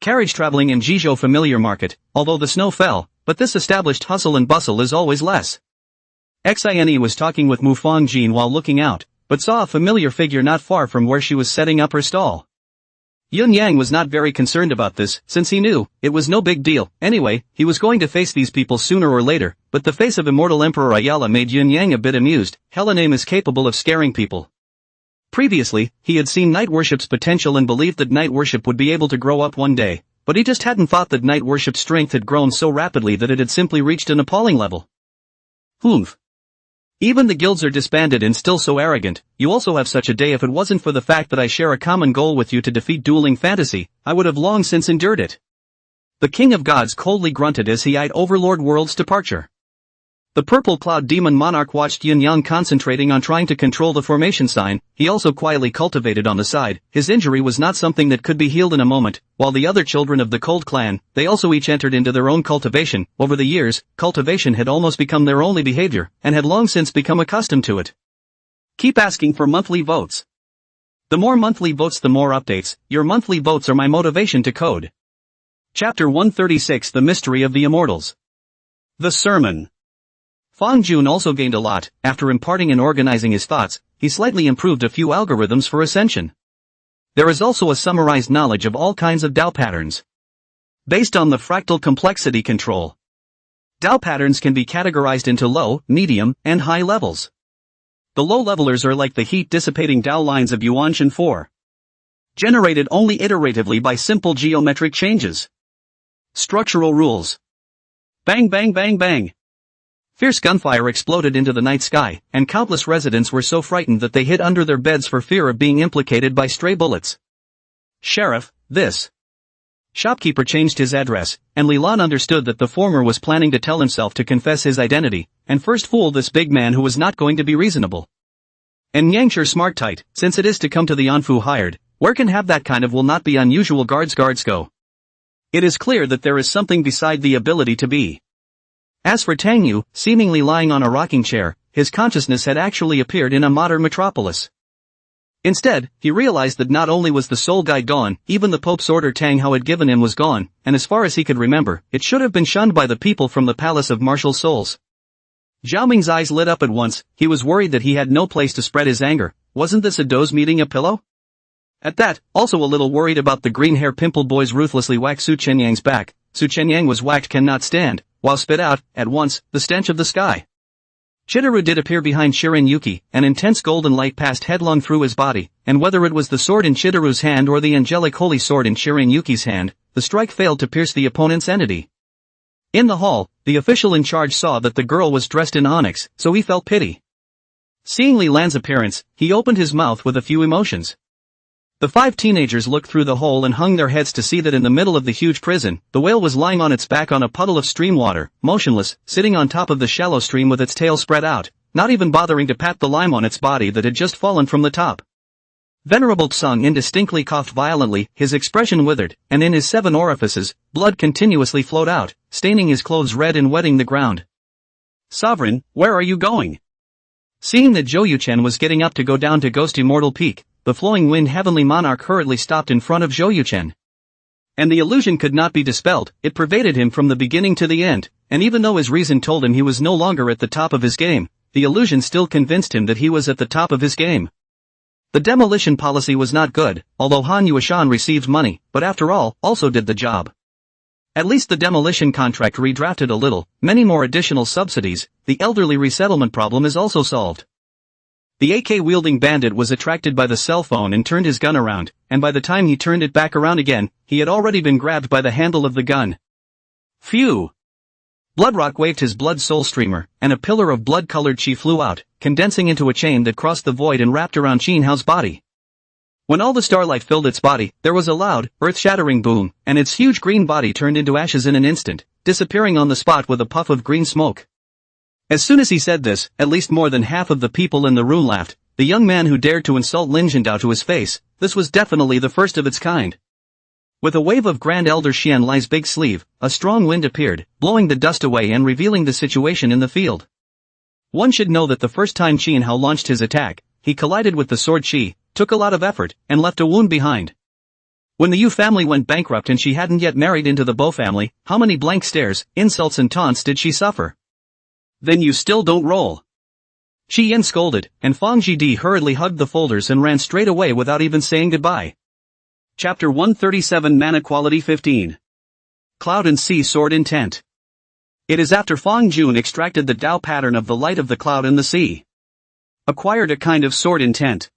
Carriage traveling in Jizhou familiar market, although the snow fell, but this established hustle and bustle is always less. Xine was talking with Mufang Jin while looking out, but saw a familiar figure not far from where she was setting up her stall. Yun Yang was not very concerned about this, since he knew it was no big deal. Anyway, he was going to face these people sooner or later, but the face of immortal Emperor Ayala made Yun Yang a bit amused. Hella name is capable of scaring people. Previously, he had seen night worship's potential and believed that night worship would be able to grow up one day, but he just hadn't thought that night worship's strength had grown so rapidly that it had simply reached an appalling level. Humph. Even the guilds are disbanded and still so arrogant. You also have such a day. If it wasn't for the fact that I share a common goal with you to defeat dueling fantasy, I would have long since endured it. The King of Gods coldly grunted as he eyed Overlord World's departure. The purple cloud demon monarch watched Yun Yang concentrating on trying to control the formation sign. He also quietly cultivated on the side. His injury was not something that could be healed in a moment, while the other children of the Cold Clan, they also each entered into their own cultivation. Over the years, cultivation had almost become their only behavior, and had long since become accustomed to it. Keep asking for monthly votes. The more monthly votes, the more updates. Your monthly votes are my motivation to code. Chapter 136: The Mystery of the Immortals. The Sermon. Fang Jun also gained a lot. After imparting and organizing his thoughts, he slightly improved a few algorithms for ascension. There is also a summarized knowledge of all kinds of Dao patterns. Based on the fractal complexity control, Dao patterns can be categorized into low, medium, and high levels. The low levelers are like the heat-dissipating Dao lines of Yuan Shen 4, generated only iteratively by simple geometric changes. Structural rules. Bang bang bang bang. Fierce gunfire exploded into the night sky, and countless residents were so frightened that they hid under their beds for fear of being implicated by stray bullets. Sheriff, this. Shopkeeper changed his address, and Lilan understood that the former was planning to tell himself to confess his identity, and first fool this big man who was not going to be reasonable. And Yangshire smart tight, since it is to come to the Anfu hired, where can have that kind of will not be unusual guards go. It is clear that there is something beside the ability to be. As for Tang Yu, seemingly lying on a rocking chair, his consciousness had actually appeared in a modern metropolis. Instead, he realized that not only was the soul guide gone, even the Pope's order Tang Hao had given him was gone, and as far as he could remember, it should have been shunned by the people from the Palace of Martial Souls. Zhao Ming's eyes lit up at once. He was worried that he had no place to spread his anger. Wasn't this a doze meeting a pillow? At that, also a little worried about the green hair pimple boys ruthlessly whacked Su Chenyang's back. Su Chenyang was whacked cannot stand, while spit out, at once, the stench of the sky. Chitaru did appear behind Shirin Yuki. An intense golden light passed headlong through his body, and whether it was the sword in Chitaru's hand or the angelic holy sword in Shirin Yuki's hand, the strike failed to pierce the opponent's entity. In the hall, the official in charge saw that the girl was dressed in onyx, so he felt pity. Seeing Li Lan's appearance, he opened his mouth with a few emotions. The 5 teenagers looked through the hole and hung their heads to see that in the middle of the huge prison, the whale was lying on its back on a puddle of stream water, motionless, sitting on top of the shallow stream with its tail spread out, not even bothering to pat the lime on its body that had just fallen from the top. Venerable Tsung indistinctly coughed violently, his expression withered, and in his 7 orifices, blood continuously flowed out, staining his clothes red and wetting the ground. Sovereign, where are you going? Seeing that Zhou Yuchen was getting up to go down to Ghost Immortal Peak, the flowing wind heavenly monarch hurriedly stopped in front of Zhou Yuchen. And the illusion could not be dispelled. It pervaded him from the beginning to the end, and even though his reason told him he was no longer at the top of his game, the illusion still convinced him that he was at the top of his game. The demolition policy was not good, although Han Yuashan received money, but after all, also did the job. At least the demolition contract redrafted a little, many more additional subsidies. The elderly resettlement problem is also solved. The AK-wielding bandit was attracted by the cell phone and turned his gun around, and by the time he turned it back around again, he had already been grabbed by the handle of the gun. Phew! Bloodrock waved his blood soul streamer, and a pillar of blood-colored chi flew out, condensing into a chain that crossed the void and wrapped around Qin Hao's body. When all the starlight filled its body, there was a loud, earth-shattering boom, and its huge green body turned into ashes in an instant, disappearing on the spot with a puff of green smoke. As soon as he said this, at least more than half of the people in the room laughed. The young man who dared to insult Lin Zhendao to his face, this was definitely the first of its kind. With a wave of Grand Elder Xian Lai's big sleeve, a strong wind appeared, blowing the dust away and revealing the situation in the field. One should know that the first time Qin Hao launched his attack, he collided with the sword Qi, took a lot of effort, and left a wound behind. When the Yu family went bankrupt and she hadn't yet married into the Bo family, how many blank stares, insults and taunts did she suffer? Then you still don't roll. Shi Yin scolded, and Fang Jidi hurriedly hugged the folders and ran straight away without even saying goodbye. Chapter 137 Mana Quality 15. Cloud and Sea Sword Intent. It is after Fong Jun extracted the Tao pattern of the light of the cloud and the sea. Acquired a kind of sword intent.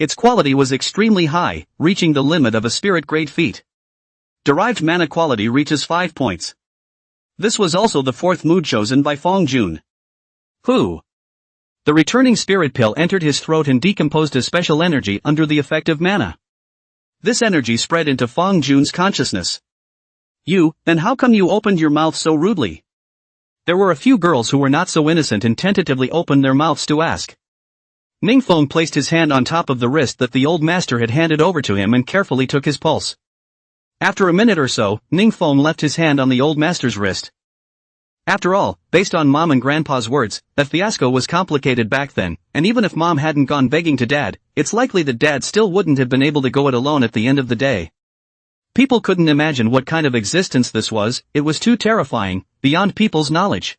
Its quality was extremely high, reaching the limit of a spirit-grade feat. Derived mana quality reaches 5 points. This was also the fourth mood chosen by Fong Jun. Who? The returning spirit pill entered his throat and decomposed as special energy under the effect of mana. This energy spread into Fong Jun's consciousness. Then how come you opened your mouth so rudely? There were a few girls who were not so innocent and tentatively opened their mouths to ask. Ningfeng placed his hand on top of the wrist that the old master had handed over to him and carefully took his pulse. After a minute or so, Ningfeng left his hand on the old master's wrist. After all, based on Mom and Grandpa's words, that fiasco was complicated back then, and even if Mom hadn't gone begging to Dad, it's likely that Dad still wouldn't have been able to go it alone at the end of the day. People couldn't imagine what kind of existence this was, it was too terrifying, beyond people's knowledge.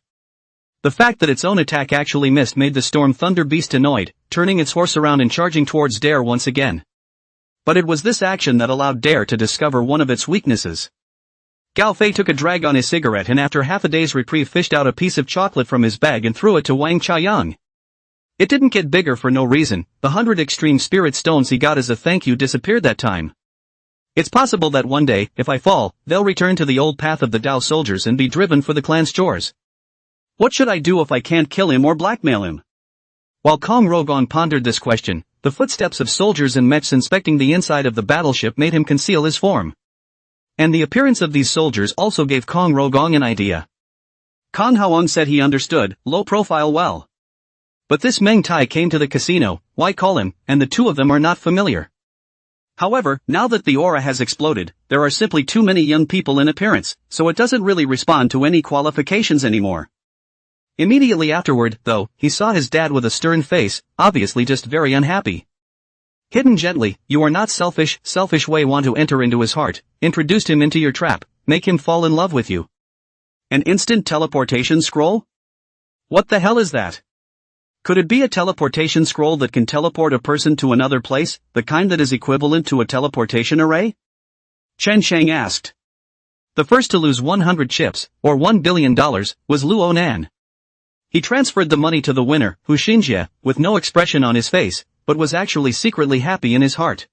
The fact that its own attack actually missed made the Storm Thunder Beast annoyed, turning its horse around and charging towards Dare once again. But it was this action that allowed Dare to discover one of its weaknesses. Gao Fei took a drag on his cigarette and after half a day's reprieve fished out a piece of chocolate from his bag and threw it to Wang Chaoyang. It didn't get bigger for no reason, the 100 extreme spirit stones he got as a thank you disappeared that time. It's possible that one day, if I fall, they'll return to the old path of the Dao soldiers and be driven for the clan's chores. What should I do if I can't kill him or blackmail him? While Kong Rogon pondered this question, the footsteps of soldiers and mechs inspecting the inside of the battleship made him conceal his form. And the appearance of these soldiers also gave Kong Rogong an idea. Kong Haoang said he understood, low profile well. But this Meng Tai came to the casino, why call him, and the two of them are not familiar. However, now that the aura has exploded, there are simply too many young people in appearance, so it doesn't really respond to any qualifications anymore. Immediately afterward, though, he saw his dad with a stern face, obviously just very unhappy. Hidden gently, you are not selfish way want to enter into his heart, introduced him into your trap, make him fall in love with you. An instant teleportation scroll? What the hell is that? Could it be a teleportation scroll that can teleport a person to another place, the kind that is equivalent to a teleportation array? Chen Shang asked. The first to lose 100 chips, or $1 billion, was Luo Nan. He transferred the money to the winner, Hu Xinjie, with no expression on his face, but was actually secretly happy in his heart.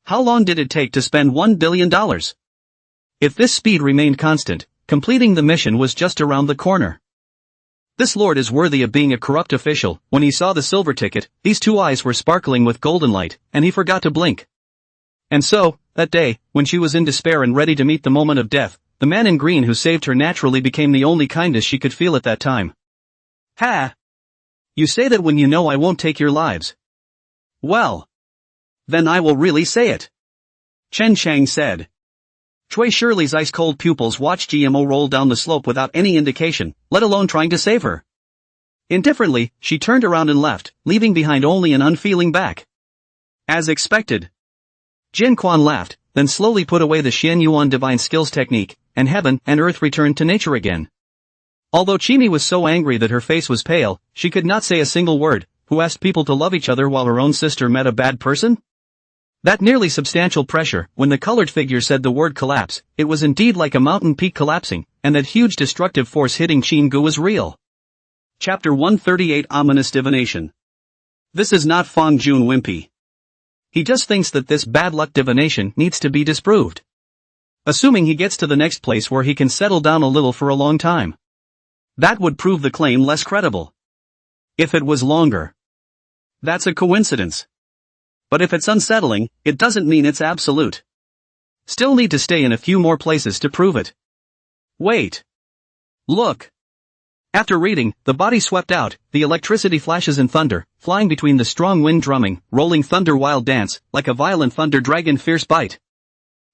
How long did it take to spend $1 billion? If this speed remained constant, completing the mission was just around the corner. This lord is worthy of being a corrupt official. When he saw the silver ticket, these two eyes were sparkling with golden light, and he forgot to blink. And so, that day, when she was in despair and ready to meet the moment of death, the man in green who saved her naturally became the only kindness she could feel at that time. Ha! You say that when you know I won't take your lives. Well. Then I will really say it. Chen Shang said. Cui Shirley's ice-cold pupils watched GMO roll down the slope without any indication, let alone trying to save her. Indifferently, she turned around and left, leaving behind only an unfeeling back. As expected. Jin Quan laughed, then slowly put away the Xian Yuan divine skills technique, and heaven and earth returned to nature again. Although Chimi was so angry that her face was pale, she could not say a single word. Who asked people to love each other while her own sister met a bad person? That nearly substantial pressure, when the colored figure said the word collapse, it was indeed like a mountain peak collapsing, and that huge destructive force hitting Qin Gu was real. Chapter 138 Ominous Divination. This is not Fong Jun wimpy. He just thinks that this bad luck divination needs to be disproved. Assuming he gets to the next place where he can settle down a little for a long time. That would prove the claim less credible. If it was longer. That's a coincidence. But if it's unsettling, it doesn't mean it's absolute. Still need to stay in a few more places to prove it. Wait. Look. After reading, the body swept out, the electricity flashes and thunder, flying between the strong wind drumming, rolling thunder wild dance, like a violent thunder dragon fierce bite.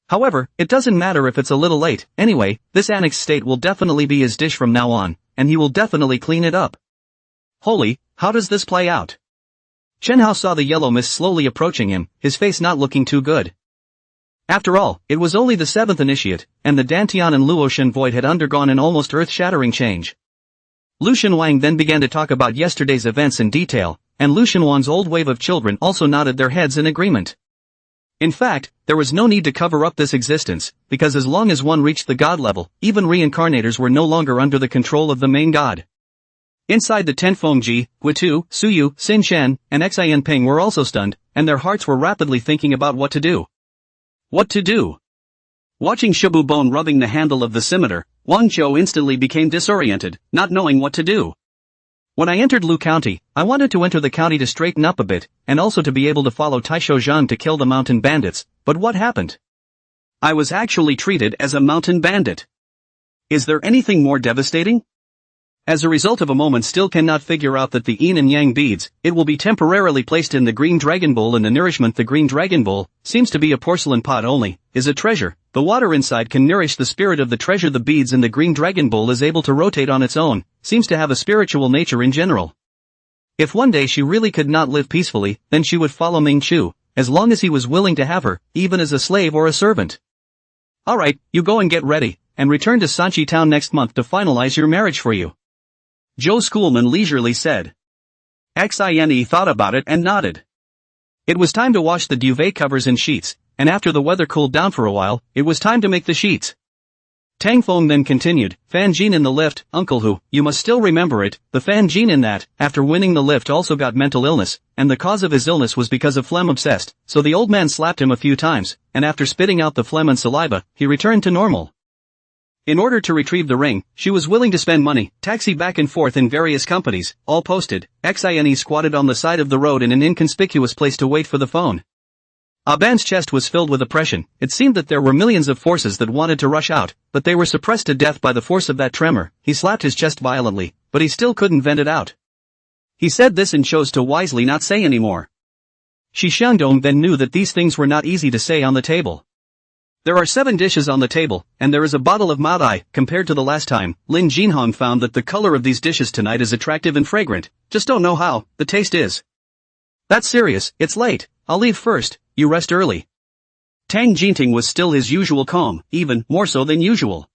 However, it doesn't matter if it's a little late, anyway, this annex state will definitely be his dish from now on, and he will definitely clean it up. Holy, how does this play out? Chen Hao saw the yellow mist slowly approaching him, his face not looking too good. After all, it was only the 7th initiate, and the Dantian and Luoshan void had undergone an almost earth-shattering change. Lu Shenwang then began to talk about yesterday's events in detail, and Lu Shenwan's old wave of children also nodded their heads in agreement. In fact, there was no need to cover up this existence, because as long as one reached the god level, even reincarnators were no longer under the control of the main god. Inside the tent, Fengji, Guitu, Suyu, Xin Shen, and Xin Ping were also stunned, and their hearts were rapidly thinking about what to do. What to do? Watching Shibu Bone rubbing the handle of the scimitar, Wang Zhou instantly became disoriented, not knowing what to do. When I entered Lu County, I wanted to enter the county to straighten up a bit, and also to be able to follow Taisho Zhang to kill the mountain bandits, but what happened? I was actually treated as a mountain bandit. Is there anything more devastating? As a result of a moment still cannot figure out that the yin and yang beads, it will be temporarily placed in the green dragon bowl, and the nourishment the green dragon bowl, seems to be a porcelain pot only, is a treasure. The water inside can nourish the spirit of the treasure. The beads in the green dragon bowl is able to rotate on its own, seems to have a spiritual nature in general. If one day she really could not live peacefully, then she would follow Ming Chu, as long as he was willing to have her, even as a slave or a servant. Alright, you go and get ready, and return to Sanchi town next month to finalize your marriage for you. Joe Schoolman leisurely said. Xine thought about it and nodded. It was time to wash the duvet covers and sheets, and after the weather cooled down for a while, it was time to make the sheets. Tang Feng then continued, Fan Jin in the lift, Uncle Hu, you must still remember it, the Fan Jin in that, after winning the lift also got mental illness, and the cause of his illness was because of phlegm obsessed, so the old man slapped him a few times, and after spitting out the phlegm and saliva, he returned to normal. In order to retrieve the ring, she was willing to spend money, taxi back and forth in various companies, all posted. Xine squatted on the side of the road in an inconspicuous place to wait for the phone. Aban's chest was filled with oppression. It seemed that there were millions of forces that wanted to rush out, but they were suppressed to death by the force of that tremor. He slapped his chest violently, but he still couldn't vent it out. He said this and chose to wisely not say anymore. Shi Xiangdong then knew that these things were not easy to say on the table. There are 7 dishes on the table, and there is a bottle of Maodai. Compared to the last time, Lin Jinhong found that the color of these dishes tonight is attractive and fragrant, just don't know how, the taste is. That's serious, it's late, I'll leave first, you rest early. Tang Jinting was still his usual calm, even more so than usual.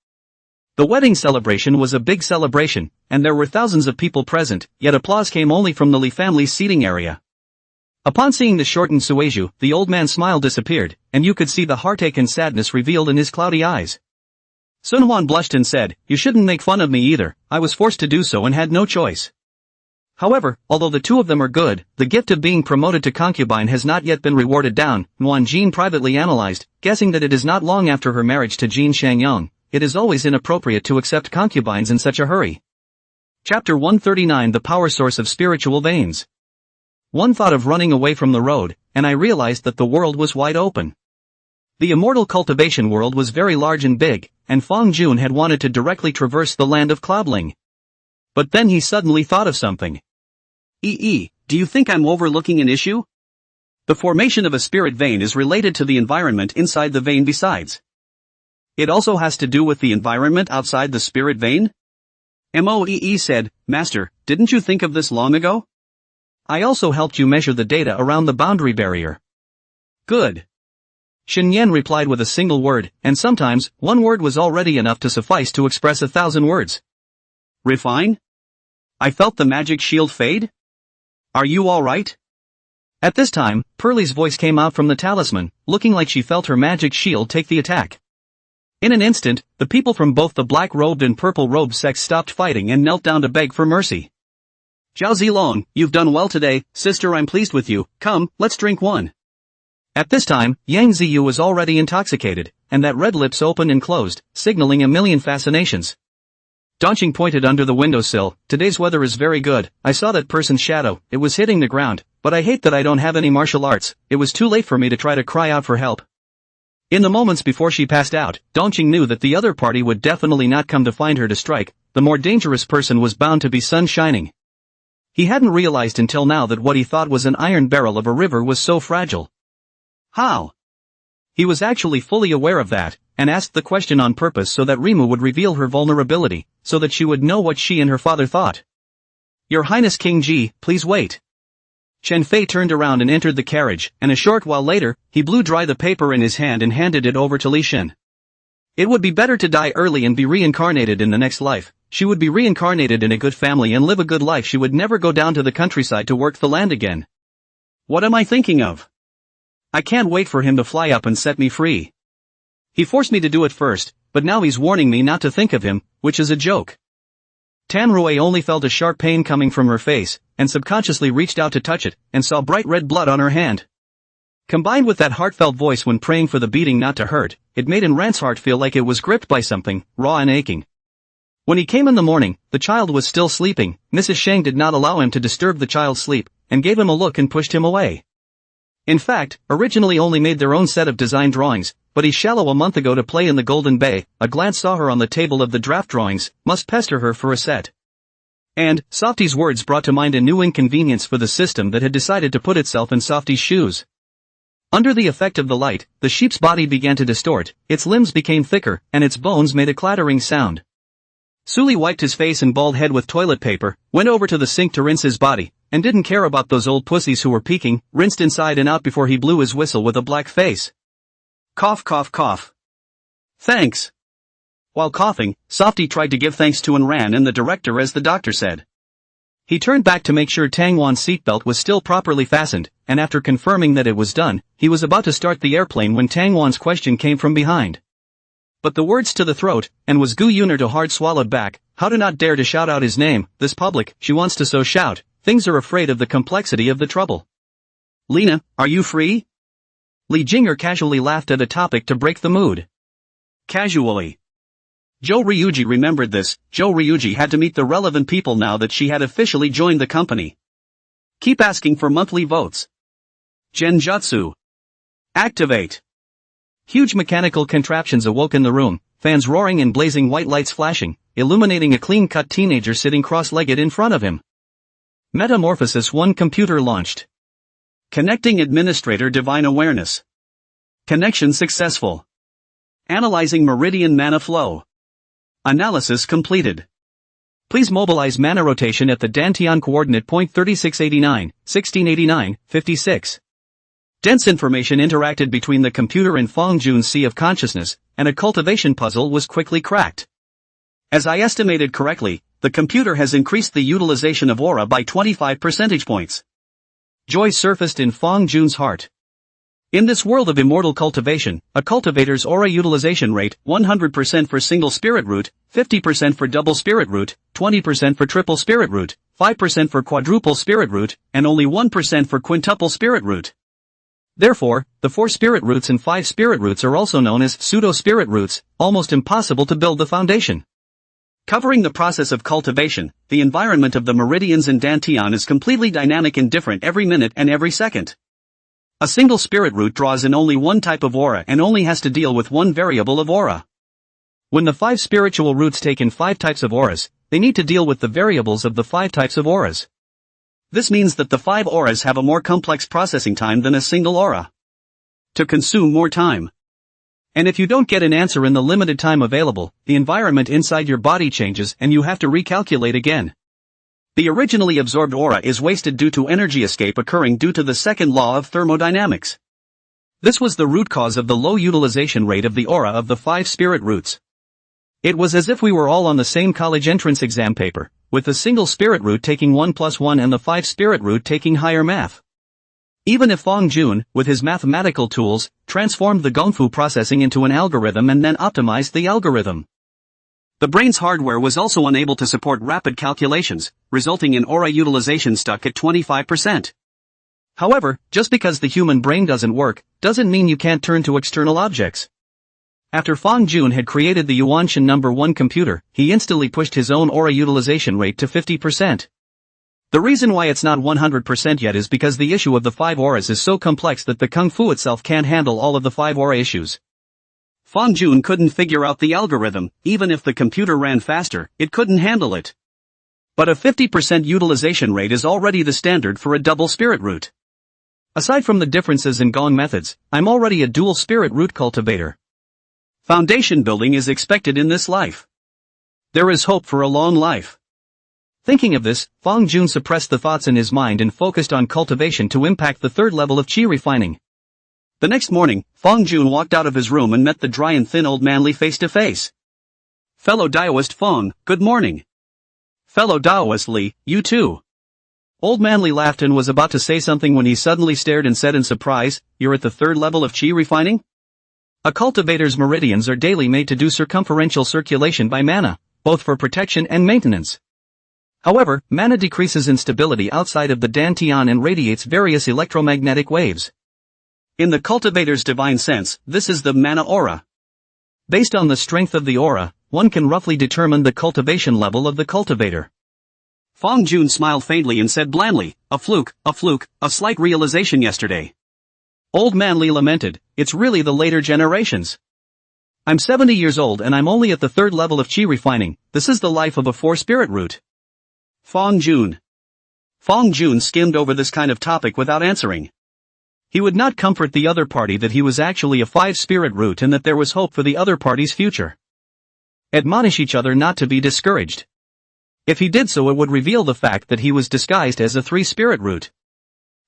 The wedding celebration was a big celebration, and there were thousands of people present, yet applause came only from the Li family's seating area. Upon seeing the shortened Sueju, the old man's smile disappeared, and you could see the heartache and sadness revealed in his cloudy eyes. Sun Huan blushed and said, you shouldn't make fun of me either, I was forced to do so and had no choice. However, although the two of them are good, the gift of being promoted to concubine has not yet been rewarded down. Yuan Jin privately analyzed, guessing that it is not long after her marriage to Jin Shangyang. It is always inappropriate to accept concubines in such a hurry. Chapter 139, The Power Source of Spiritual Veins. One thought of running away from the road, and I realized that the world was wide open. The immortal cultivation world was very large and big, and Fong Jun had wanted to directly traverse the land of Cloudling. But then he suddenly thought of something. Do you think I'm overlooking an issue? The formation of a spirit vein is related to the environment inside the vein besides. It also has to do with the environment outside the spirit vein? Moee said, Master, didn't you think of this long ago? I also helped you measure the data around the boundary barrier. Good. Shen Yan replied with a single word, and sometimes, one word was already enough to suffice to express 1,000 words. Refine? I felt the magic shield fade? Are you alright? At this time, Pearlie's voice came out from the talisman, looking like she felt her magic shield take the attack. In an instant, the people from both the black-robed and purple-robed sects stopped fighting and knelt down to beg for mercy. Zhao Zilong, you've done well today, sister, I'm pleased with you, come, let's drink one. At this time, Yang Ziyu was already intoxicated, and that red lips opened and closed, signaling a million fascinations. Donqing pointed under the windowsill, today's weather is very good, I saw that person's shadow, it was hitting the ground, but I hate that I don't have any martial arts, it was too late for me to try to cry out for help. In the moments before she passed out, Donqing knew that the other party would definitely not come to find her to strike, the more dangerous person was bound to be sun shining. He hadn't realized until now that what he thought was an iron barrel of a river was so fragile. How? He was actually fully aware of that, and asked the question on purpose so that Rimu would reveal her vulnerability, so that she would know what she and her father thought. Your Highness King Ji, please wait. Chen Fei turned around and entered the carriage, and a short while later, he blew dry the paper in his hand and handed it over to Li Shen. It would be better to die early and be reincarnated in the next life. She would be reincarnated in a good family and live a good life. She would never go down to the countryside to work the land again. What am I thinking of? I can't wait for him to fly up and set me free. He forced me to do it first, but now he's warning me not to think of him, which is a joke. Tanrui only felt a sharp pain coming from her face, and subconsciously reached out to touch it, and saw bright red blood on her hand. Combined with that heartfelt voice when praying for the beating not to hurt, it made Enran's heart feel like it was gripped by something, raw and aching. When he came in the morning, the child was still sleeping. Mrs. Sheng did not allow him to disturb the child's sleep, and gave him a look and pushed him away. In fact, originally only made their own set of design drawings, but he's shallow a month ago to play in the Golden Bay. A glance saw her on the table of the draft drawings, must pester her for a set. And, Softy's words brought to mind a new inconvenience for the system that had decided to put itself in Softy's shoes. Under the effect of the light, the sheep's body began to distort, its limbs became thicker, and its bones made a clattering sound. Suli wiped his face and bald head with toilet paper, went over to the sink to rinse his body, and didn't care about those old pussies who were peeking, rinsed inside and out before he blew his whistle with a black face. Cough cough cough. Thanks. While coughing, Softy tried to give thanks to Enran and the director as the doctor said. He turned back to make sure Tangwan's seatbelt was still properly fastened, and after confirming that it was done, he was about to start the airplane when Tangwan's question came from behind. But the words to the throat, and was Gu Yuner to hard swallowed back, how to not dare to shout out his name, this public, she wants to so shout, things are afraid of the complexity of the trouble. Lena, are you free? Li Jinger casually laughed at a topic to break the mood. Casually. Zhou Ryuji remembered this. Zhou Ryuji had to meet the relevant people now that she had officially joined the company. Keep asking for monthly votes. Genjutsu. Activate. Huge mechanical contraptions awoke in the room, fans roaring and blazing white lights flashing, illuminating a clean-cut teenager sitting cross-legged in front of him. Metamorphosis 1 computer launched. Connecting administrator divine awareness. Connection successful. Analyzing meridian mana flow. Analysis completed. Please mobilize mana rotation at the Dantian coordinate point 3689, 1689, 56. Dense information interacted between the computer and Fong Jun's sea of consciousness, and a cultivation puzzle was quickly cracked. As I estimated correctly, the computer has increased the utilization of aura by 25 percentage points. Joy surfaced in Fong Jun's heart. In this world of immortal cultivation, a cultivator's aura utilization rate, 100% for single spirit root, 50% for double spirit root, 20% for triple spirit root, 5% for quadruple spirit root, and only 1% for quintuple spirit root. Therefore, the 4 spirit roots and 5 spirit roots are also known as pseudo-spirit roots, almost impossible to build the foundation. Covering the process of cultivation, the environment of the meridians in Dantian is completely dynamic and different every minute and every second. A single spirit root draws in only one type of aura and only has to deal with one variable of aura. When the 5 spiritual roots take in 5 types of auras, they need to deal with the variables of the 5 types of auras. This means that the 5 auras have a more complex processing time than a single aura. To consume more time. And if you don't get an answer in the limited time available, the environment inside your body changes and you have to recalculate again. The originally absorbed aura is wasted due to energy escape occurring due to the second law of thermodynamics. This was the root cause of the low utilization rate of the aura of the 5 spirit roots. It was as if we were all on the same college entrance exam paper, with the single spirit root taking 1+1 and the 5 spirit root taking higher math. Even if Fong Jun, with his mathematical tools, transformed the Gongfu processing into an algorithm and then optimized the algorithm. The brain's hardware was also unable to support rapid calculations, resulting in aura utilization stuck at 25%. However, just because the human brain doesn't work, doesn't mean you can't turn to external objects. After Fong Jun had created the Yuan Shen No. 1 computer, he instantly pushed his own aura utilization rate to 50%. The reason why it's not 100% yet is because the issue of the 5 auras is so complex that the Kung Fu itself can't handle all of the 5 aura issues. Fong Jun couldn't figure out the algorithm, even if the computer ran faster, it couldn't handle it. But a 50% utilization rate is already the standard for a double spirit root. Aside from the differences in Gong methods, I'm already a dual spirit root cultivator. Foundation building is expected in this life. There is hope for a long life. Thinking of this, Fong Jun suppressed the thoughts in his mind and focused on cultivation to impact the 3rd level of qi refining. The next morning, Fong Jun walked out of his room and met the dry and thin old man Li face to face. Fellow Daoist Fong, good morning. Fellow Daoist Li, you too. Old Manly laughed and was about to say something when he suddenly stared and said in surprise, "You're at the third level of chi refining?" A cultivator's meridians are daily made to do circumferential circulation by mana, both for protection and maintenance. However, mana decreases in stability outside of the dantian and radiates various electromagnetic waves. In the cultivator's divine sense, this is the mana aura. Based on the strength of the aura, one can roughly determine the cultivation level of the cultivator. Fong Jun smiled faintly and said blandly, a fluke, a slight realization yesterday. Old Manly lamented, "It's really the later generations. I'm 70 years old and I'm only at the third level of chi refining. This is the life of a 4-spirit root." Fong Jun skimmed over this kind of topic without answering. He would not comfort the other party that he was actually a 5-spirit root and that there was hope for the other party's future. Admonish each other not to be discouraged. If he did so, it would reveal the fact that he was disguised as a 3-spirit root.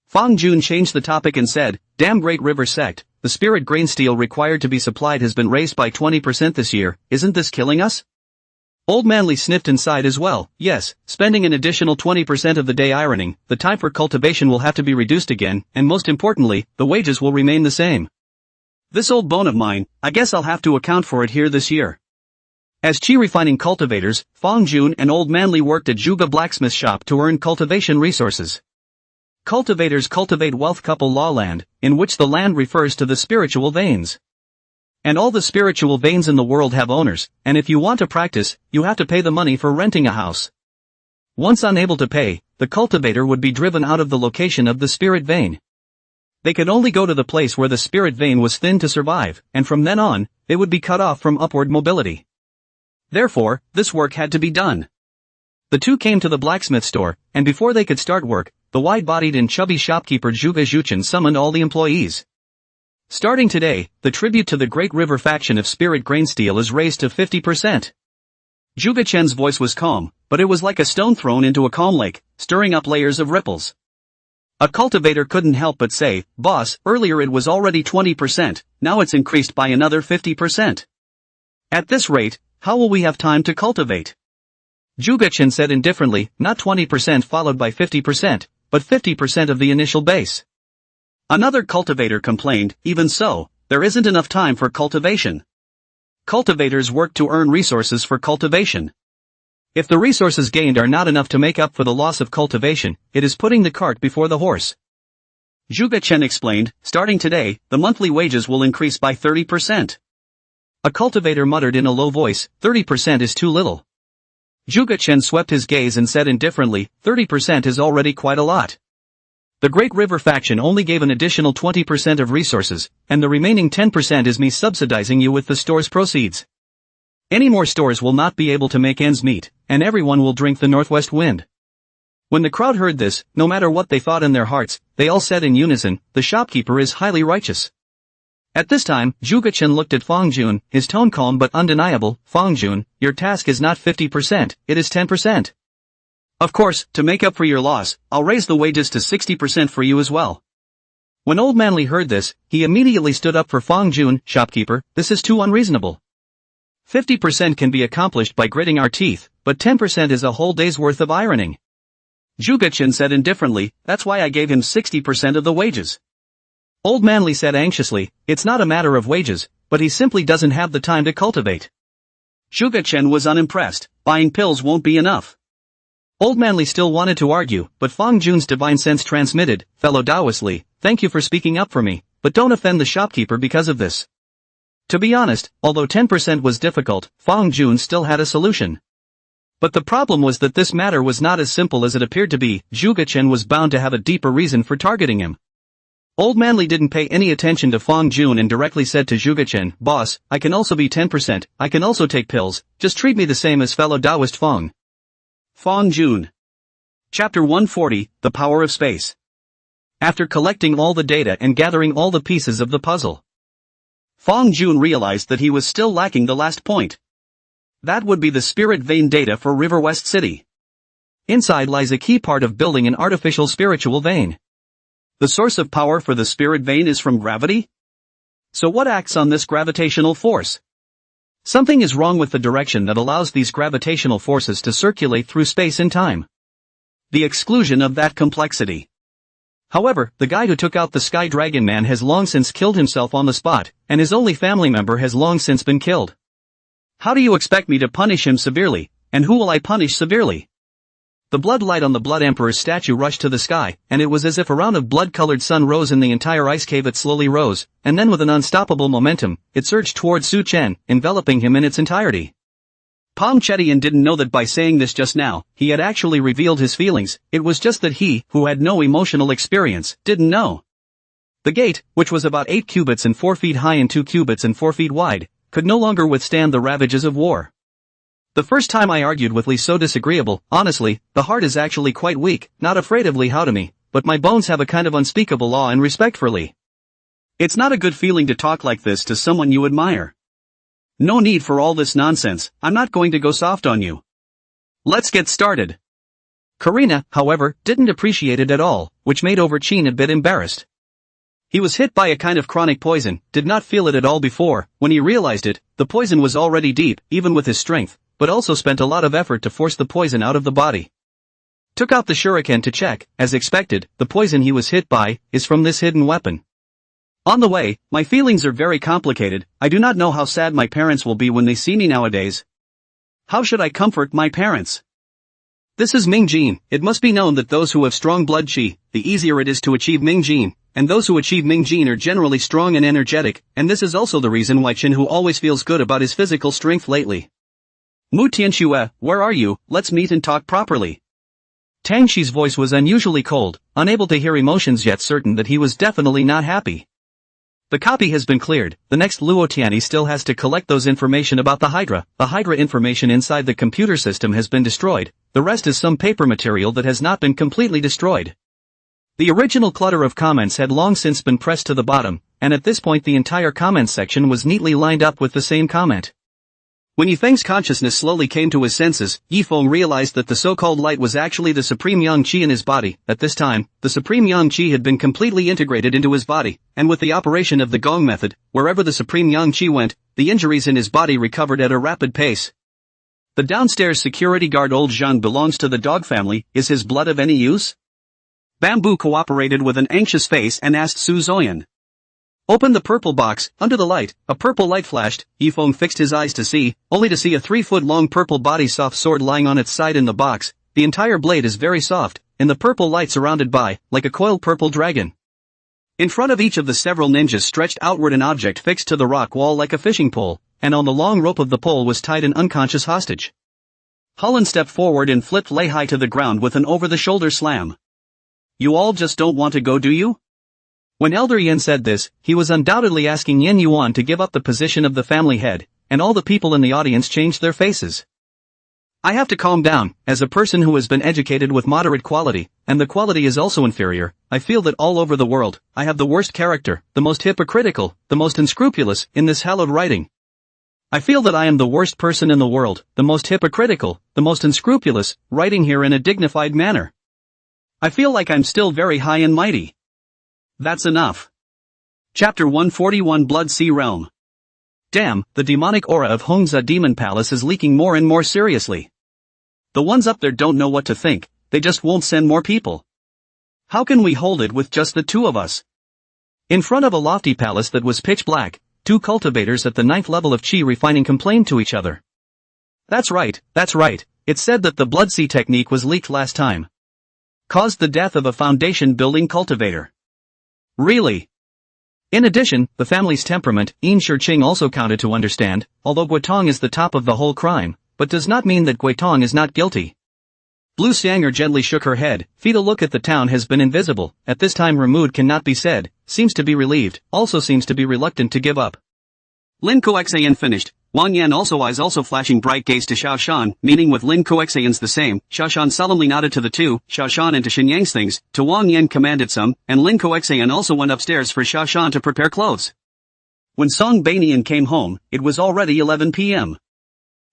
Fong Jun changed the topic and said, "Damn Great River Sect, the spirit grain steel required to be supplied has been raised by 20% this year, isn't this killing us?" Old Manly sniffed and sighed as well. "Yes, spending an additional 20% of the day ironing, the time for cultivation will have to be reduced again, and most importantly, the wages will remain the same. This old bone of mine, I guess I'll have to account for it here this year." As chi refining cultivators, Fong Jun and Old Manly worked at Zhuge Blacksmith Shop to earn cultivation resources. Cultivators cultivate wealth couple law land, in which the land refers to the spiritual veins. And all the spiritual veins in the world have owners, and if you want to practice, you have to pay the money for renting a house. Once unable to pay, the cultivator would be driven out of the location of the spirit vein. They could only go to the place where the spirit vein was thin to survive, and from then on, they would be cut off from upward mobility. Therefore, this work had to be done. The two came to the blacksmith store, and before they could start work, the wide-bodied and chubby shopkeeper Zhuge Zhuchen summoned all the employees. Starting today, the tribute to the Great River faction of Spirit Grain Steel is raised to 50%. Zhuge Chen's voice was calm, but it was like a stone thrown into a calm lake, stirring up layers of ripples. A cultivator couldn't help but say, "Boss, earlier it was already 20%, now it's increased by another 50%. At this rate, how will we have time to cultivate?" Zhuge Chen said indifferently, "Not 20% followed by 50%, but 50% of the initial base." Another cultivator complained, "Even so, there isn't enough time for cultivation. Cultivators work to earn resources for cultivation. If the resources gained are not enough to make up for the loss of cultivation, it is putting the cart before the horse." Zhuge Chen explained, "Starting today, the monthly wages will increase by 30%. A cultivator muttered in a low voice, 30% is too little. Zhuge Chen swept his gaze and said indifferently, 30% is already quite a lot. The Great River faction only gave an additional 20% of resources, and the remaining 10% is me subsidizing you with the store's proceeds. Any more stores will not be able to make ends meet, and everyone will drink the northwest wind." When the crowd heard this, no matter what they thought in their hearts, they all said in unison, "The shopkeeper is highly righteous." At this time, Zhuge Chen looked at Fong Jun, his tone calm but undeniable. "Fong Jun, your task is not 50%, it is 10%. Of course, to make up for your loss, I'll raise the wages to 60% for you as well." When Old Manly heard this, he immediately stood up for Fong Jun. "Shopkeeper, this is too unreasonable. 50% can be accomplished by gritting our teeth, but 10% is a whole day's worth of ironing." Zhuge Chen said indifferently, "That's why I gave him 60% of the wages." Old Manly said anxiously, "It's not a matter of wages, but he simply doesn't have the time to cultivate." Zhuge Chen was unimpressed. "Buying pills won't be enough." Old Manly still wanted to argue, but Fong Jun's divine sense transmitted, "Fellow Taoistly, thank you for speaking up for me, but don't offend the shopkeeper because of this." To be honest, although 10% was difficult, Fong Jun still had a solution. But the problem was that this matter was not as simple as it appeared to be. Zhuge Chen was bound to have a deeper reason for targeting him. Old Manly didn't pay any attention to Fong Jun and directly said to Zhuge Chen, "Boss, I can also be 10%, I can also take pills, just treat me the same as fellow Taoist Fong." Fong Jun. Chapter 140, The Power of Space. After collecting all the data and gathering all the pieces of the puzzle, Fong Jun realized that he was still lacking the last point. That would be the spirit vein data for River West City. Inside lies a key part of building an artificial spiritual vein. The source of power for the spirit vein is from gravity? So what acts on this gravitational force? Something is wrong with the direction that allows these gravitational forces to circulate through space and time. the exclusion of that complexity. However, the guy who took out the Sky Dragon Man has long since killed himself on the spot, and his only family member has long since been killed. How do you expect me to punish him severely, and who will I punish severely? The blood light on the Blood Emperor's statue rushed to the sky, and it was as if a round of blood-colored sun rose in the entire ice cave. It slowly rose, and then with an unstoppable momentum, it surged toward Su Chen, enveloping him in its entirety. Pom Chetian didn't know that by saying this just now, he had actually revealed his feelings. It was just that he, who had no emotional experience, didn't know. The gate, which was about 8 cubits and 4 feet high and 2 cubits and 4 feet wide, could no longer withstand the ravages of war. The first time I argued with Li so disagreeable, honestly, the heart is actually quite weak, not afraid of Li Hao to me, but my bones have a kind of unspeakable awe and respect for Li. It's not a good feeling to talk like this to someone you admire. No need for all this nonsense, I'm not going to go soft on you. Let's get started. Karina, however, didn't appreciate it at all, which made Overchin a bit embarrassed. He was hit by a kind of chronic poison, did not feel it at all before. When he realized it, the poison was already deep, even with his strength, but also spent a lot of effort to force the poison out of the body. Took out the shuriken to check. As expected, the poison he was hit by is from this hidden weapon. On the way, my feelings are very complicated. I do not know how sad my parents will be when they see me nowadays. How should I comfort my parents? This is Ming Jin. It must be known that those who have strong blood qi, the easier it is to achieve Ming Jin, and those who achieve Ming Jin are generally strong and energetic, and this is also the reason why Qinhu always feels good about his physical strength lately. Mu Tianxue, where are you? Let's meet and talk properly. Tang Shi's voice was unusually cold, unable to hear emotions yet certain that he was definitely not happy. The copy has been cleared. The next Luo Tianyi still has to collect those information about the Hydra. The Hydra information inside the computer system has been destroyed. The rest is some paper material that has not been completely destroyed. The original clutter of comments had long since been pressed to the bottom, and at this point the entire comment section was neatly lined up with the same comment. When Yifeng's consciousness slowly came to his senses, Yifeng realized that the so-called light was actually the supreme yang qi in his body. At this time, the supreme yang qi had been completely integrated into his body, and with the operation of the gong method, wherever the supreme yang qi went, the injuries in his body recovered at a rapid pace. The downstairs security guard old Zhang belongs to the dog family. Is his blood of any use? Bamboo cooperated with an anxious face and asked Su Zoyan. Open the purple box. Under the light, a purple light flashed. Yifeng fixed his eyes to see, only to see a 3-foot-long purple body soft sword lying on its side in the box. The entire blade is very soft, and the purple light surrounded by, like a coiled purple dragon. In front of each of the several ninjas stretched outward an object fixed to the rock wall like a fishing pole, and on the long rope of the pole was tied an unconscious hostage. Holland stepped forward and flipped Lei Hai to the ground with an over-the-shoulder slam. You all just don't want to go, do you? When Elder Yin said this, he was undoubtedly asking Yin Yuan to give up the position of the family head, and all the people in the audience changed their faces. I have to calm down. As a person who has been educated with moderate quality, and the quality is also inferior, I feel that all over the world, I have the worst character, the most hypocritical, the most unscrupulous, in this hallowed writing. I feel that I am the worst person in the world, the most hypocritical, the most unscrupulous, writing here in a dignified manner. I feel like I'm still very high and mighty. That's enough. Chapter 141 Blood Sea Realm. Damn, the demonic aura of Hongza Demon Palace is leaking more and more seriously. The ones up there don't know what to think, they just won't send more people. How can we hold it with just the two of us? In front of a lofty palace that was pitch black, 2 cultivators at the 9th level of Qi refining complained to each other. That's right, it's said that the Blood Sea technique was leaked last time. Caused the death of a foundation building cultivator. Really? In addition, the family's temperament, Yin Shiqing also counted to understand, although Guitong is the top of the whole crime, but does not mean that Guitong is not guilty. Blue Xianger gently shook her head. Fita look at the town has been invisible, at this time removed cannot be said, seems to be relieved, also seems to be reluctant to give up. Lin Koexayan finished. Wang Yan eyes also flashing bright gaze to Xiao Shan, meaning with Lin Koexayan's the same. Xiao Shan solemnly nodded to the two, Xiao Shan and to Shenyang's things, to Wang Yan commanded some, and Lin Koexayan also went upstairs for Xiao Shan to prepare clothes. When Song Bainian came home, it was already 11 p.m.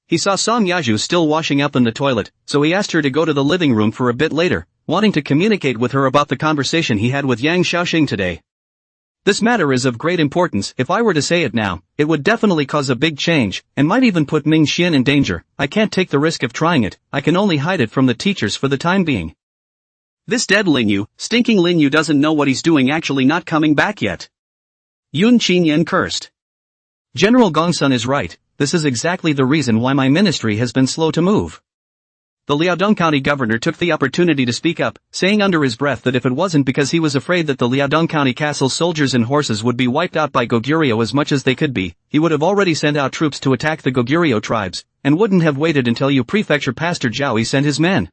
He saw Song Yaju still washing up in the toilet, so he asked her to go to the living room for a bit later, wanting to communicate with her about the conversation he had with Yang Xiaoxing today. This matter is of great importance. If I were to say it now, it would definitely cause a big change, and might even put Ming Xian in danger. I can't take the risk of trying it, I can only hide it from the teachers for the time being. This dead Linyu, stinking Linyu doesn't know what he's doing, actually not coming back yet. Yun Qinyan cursed. General Gongsun is right, this is exactly the reason why my ministry has been slow to move. The Liaodong County governor took the opportunity to speak up, saying under his breath that if it wasn't because he was afraid that the Liaodong County castle's soldiers and horses would be wiped out by Goguryeo as much as they could be, he would have already sent out troops to attack the Goguryeo tribes, and wouldn't have waited until Yu Prefecture Pastor Zhaoyi sent his men.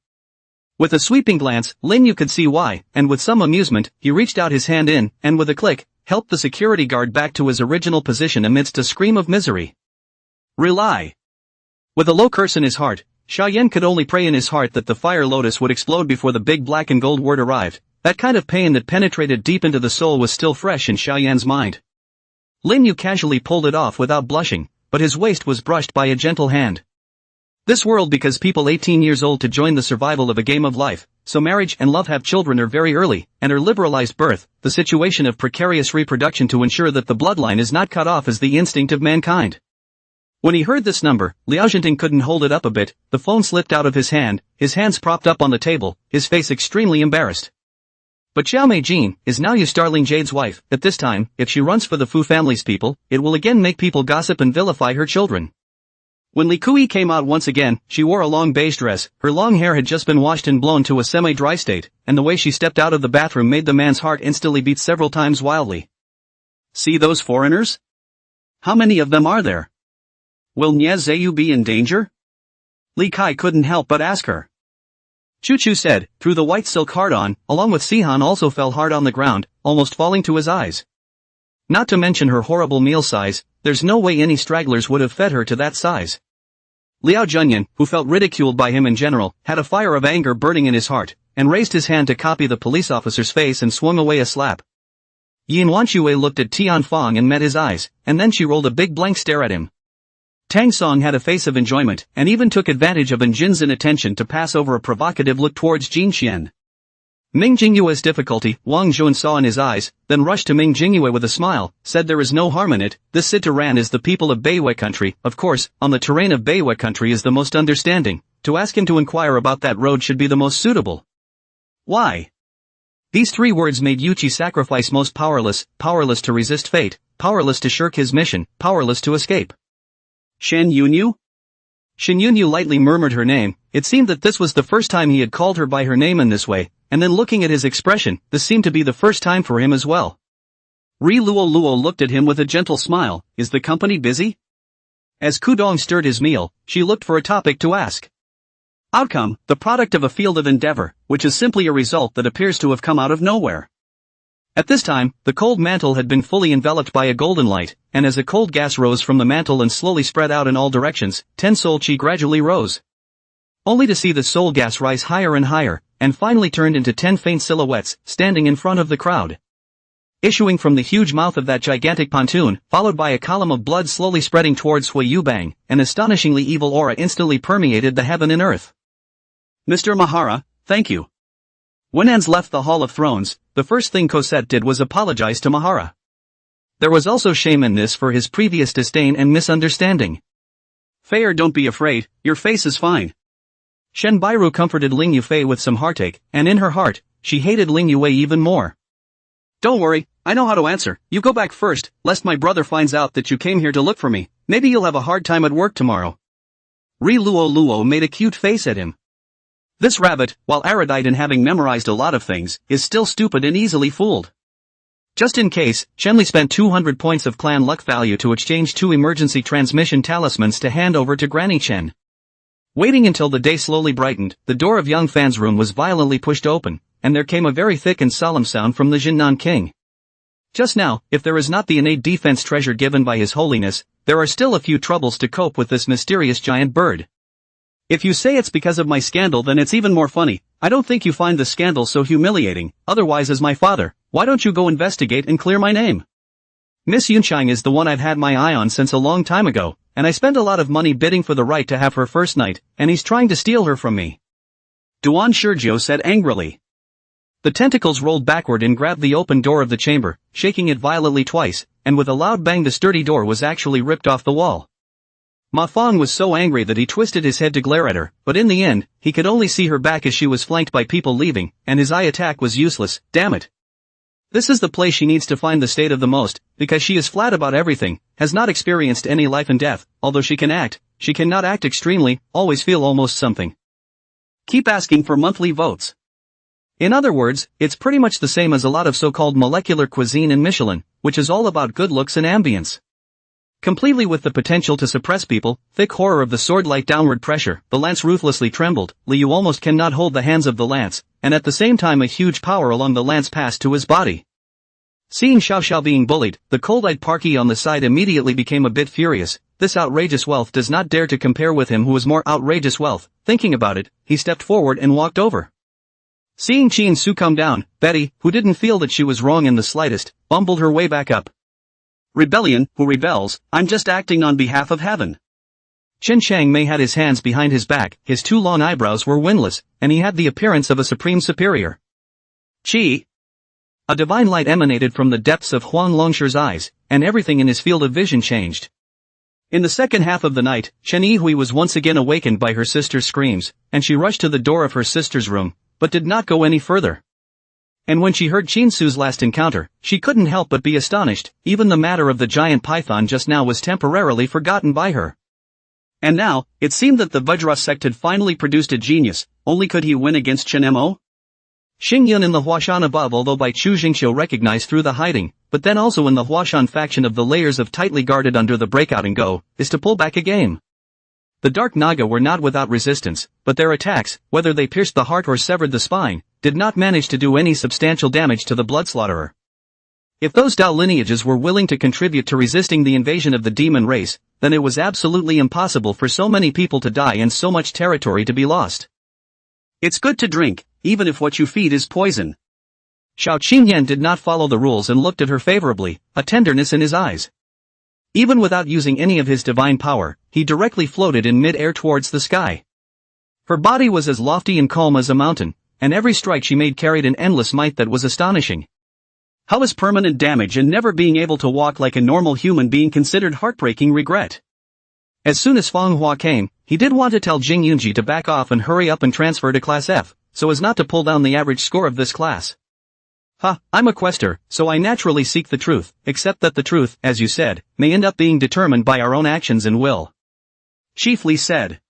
With a sweeping glance, Lin Yu could see why, and with some amusement, he reached out his hand in, and with a click, helped the security guard back to his original position amidst a scream of misery. Rely. With a low curse in his heart, Xiaoyan could only pray in his heart that the fire lotus would explode before the big black and gold word arrived. That kind of pain that penetrated deep into the soul was still fresh in Xiaoyan's mind. Lin Yu casually pulled it off without blushing, but his waist was brushed by a gentle hand. This world, because people 18 years old to join the survival of a game of life, so marriage and love have children are very early, and are liberalized birth, the situation of precarious reproduction to ensure that the bloodline is not cut off is the instinct of mankind. When he heard this number, Liao Zhenting couldn't hold it up a bit, the phone slipped out of his hand, his hands propped up on the table, his face extremely embarrassed. But Xiao Meijin is now Yu Starling Jade's wife. At this time, if she runs for the Fu family's people, it will again make people gossip and vilify her children. When Li Kui came out once again, she wore a long beige dress, her long hair had just been washed and blown to a semi-dry state, and the way she stepped out of the bathroom made the man's heart instantly beat several times wildly. See those foreigners? How many of them are there? Will Nye Zheyu be in danger? Li Kai couldn't help but ask her. Chu Chu said, through the white silk hard-on, along with Sihan also fell hard on the ground, almost falling to his eyes. Not to mention her horrible meal size, there's no way any stragglers would have fed her to that size. Liao Junyan, who felt ridiculed by him in general, had a fire of anger burning in his heart, and raised his hand to copy the police officer's face and swung away a slap. Yin Wanchue looked at Tian Fong and met his eyes, and then she rolled a big blank stare at him. Tang Song had a face of enjoyment, and even took advantage of Jin's inattention to pass over a provocative look towards Jin Xian. Ming Jingyue's difficulty, Wang Zhun saw in his eyes, then rushed to Ming Jingyue with a smile, said there is no harm in it, this Citaran is the people of Beiwei country, of course, on the terrain of Beiwei country is the most understanding, to ask him to inquire about that road should be the most suitable. Why? These three words made Yuchi sacrifice most powerless, powerless to resist fate, powerless to shirk his mission, powerless to escape. Shen Yunyu? Shen Yunyu lightly murmured her name, it seemed that this was the first time he had called her by her name in this way, and then looking at his expression, this seemed to be the first time for him as well. Ri Luo looked at him with a gentle smile, is the company busy? As Kudong stirred his meal, she looked for a topic to ask. Outcome, the product of a field of endeavor, which is simply a result that appears to have come out of nowhere. At this time, the cold mantle had been fully enveloped by a golden light, and as a cold gas rose from the mantle and slowly spread out in all directions, 10 soul chi gradually rose. Only to see the soul gas rise higher and higher, and finally turned into 10 faint silhouettes, standing in front of the crowd. Issuing from the huge mouth of that gigantic pontoon, followed by a column of blood slowly spreading towards Hui Yubang, an astonishingly evil aura instantly permeated the heaven and earth. Mr. Mahara, thank you. When Ans left the Hall of Thrones, the first thing Cosette did was apologize to Mahara. There was also shame in this for his previous disdain and misunderstanding. Fair, don't be afraid, your face is fine. Shen Bairu comforted Ling Yufei with some heartache, and in her heart, she hated Ling Yue even more. Don't worry, I know how to answer, you go back first, lest my brother finds out that you came here to look for me, maybe you'll have a hard time at work tomorrow. Ri Luo made a cute face at him. This rabbit, while erudite and having memorized a lot of things, is still stupid and easily fooled. Just in case, Shenli spent 200 points of clan luck value to exchange 2 emergency transmission talismans to hand over to Granny Chen. Waiting until the day slowly brightened, the door of Young Fan's room was violently pushed open, and there came a very thick and solemn sound from the Jinnan King. Just now, if there is not the innate defense treasure given by His Holiness, there are still a few troubles to cope with this mysterious giant bird. If you say it's because of my scandal, then it's even more funny. I don't think you find the scandal so humiliating, otherwise as my father, why don't you go investigate and clear my name? Miss Yunchang is the one I've had my eye on since a long time ago, and I spent a lot of money bidding for the right to have her first night, and he's trying to steal her from me. Duan Shizhou said angrily. The tentacles rolled backward and grabbed the open door of the chamber, shaking it violently twice, and with a loud bang the sturdy door was actually ripped off the wall. Ma Fang was so angry that he twisted his head to glare at her, but in the end, he could only see her back as she was flanked by people leaving, and his eye attack was useless, damn it. This is the place she needs to find the state of the most, because she is flat about everything, has not experienced any life and death, although she can act, she cannot act extremely, always feel almost something. Keep asking for monthly votes. In other words, it's pretty much the same as a lot of so-called molecular cuisine and Michelin, which is all about good looks and ambience. Completely with the potential to suppress people, thick horror of the sword-like downward pressure, the lance ruthlessly trembled, Liu almost cannot hold the hands of the lance, and at the same time a huge power along the lance passed to his body. Seeing Xiao Xiao being bullied, the cold-eyed Parky on the side immediately became a bit furious. This outrageous wealth does not dare to compare with him who is more outrageous wealth. Thinking about it, he stepped forward and walked over. Seeing Qin Su come down, Betty, who didn't feel that she was wrong in the slightest, bumbled her way back up. Rebellion, who rebels, I'm just acting on behalf of heaven. Chen Changmei had his hands behind his back, his two long eyebrows were windless, and he had the appearance of a supreme superior. Qi. A divine light emanated from the depths of Huang Longshi's eyes, and everything in his field of vision changed. In the second half of the night, Chen Yihui was once again awakened by her sister's screams, and she rushed to the door of her sister's room, but did not go any further. And when she heard Qin Su's last encounter, she couldn't help but be astonished. Even the matter of the giant python just now was temporarily forgotten by her. And now, it seemed that the Vajra sect had finally produced a genius, only could he win against Chen Mo? Xing Yun in the Huashan above, although by Chu Jingqiu recognized through the hiding, but then also in the Huashan faction of the layers of tightly guarded under the breakout and go, is to pull back a game. The Dark Naga were not without resistance, but their attacks, whether they pierced the heart or severed the spine, did not manage to do any substantial damage to the bloodslaughterer. If those Dao lineages were willing to contribute to resisting the invasion of the demon race, then it was absolutely impossible for so many people to die and so much territory to be lost. It's good to drink, even if what you feed is poison. Xiao Qingyan did not follow the rules and looked at her favorably, a tenderness in his eyes. Even without using any of his divine power, he directly floated in mid-air towards the sky. Her body was as lofty and calm as a mountain, and every strike she made carried an endless might that was astonishing. How is permanent damage and never being able to walk like a normal human being considered heartbreaking regret? As soon as Fang Hua came, he did want to tell Jing Yunji to back off and hurry up and transfer to Class F, so as not to pull down the average score of this class. I'm a quester, so I naturally seek the truth, except that the truth, as you said, may end up being determined by our own actions and will. Chief Li said.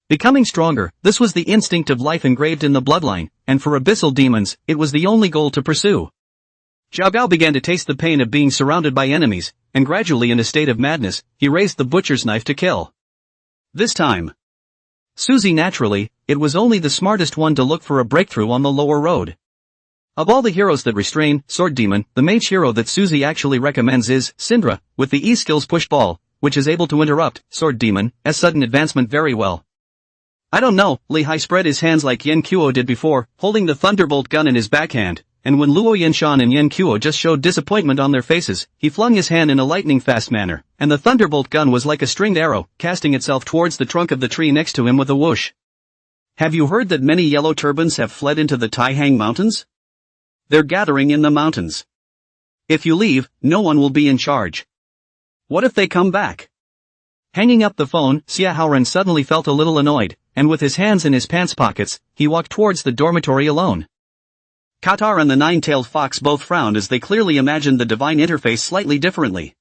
Becoming stronger, this was the instinct of life engraved in the bloodline, and for abyssal demons, it was the only goal to pursue. Zhao Gao began to taste the pain of being surrounded by enemies, and gradually in a state of madness, he raised the butcher's knife to kill. This time. Suzy naturally, it was only the smartest one to look for a breakthrough on the lower road. Of all the heroes that restrain, Sword Demon, the mage hero that Suzy actually recommends is Syndra, with the E-skills push ball, which is able to interrupt Sword Demon as sudden advancement very well. I don't know, Li Hai spread his hands like Yen Kuo did before, holding the thunderbolt gun in his backhand, and when Luo Yanshan and Yen Kuo just showed disappointment on their faces, he flung his hand in a lightning-fast manner, and the thunderbolt gun was like a stringed arrow, casting itself towards the trunk of the tree next to him with a whoosh. Have you heard that many yellow turbans have fled into the Taihang Mountains? They're gathering in the mountains. If you leave, no one will be in charge. What if they come back? Hanging up the phone, Xia Haoran suddenly felt a little annoyed, and with his hands in his pants pockets, he walked towards the dormitory alone. Qatar and the nine-tailed fox both frowned as they clearly imagined the divine interface slightly differently.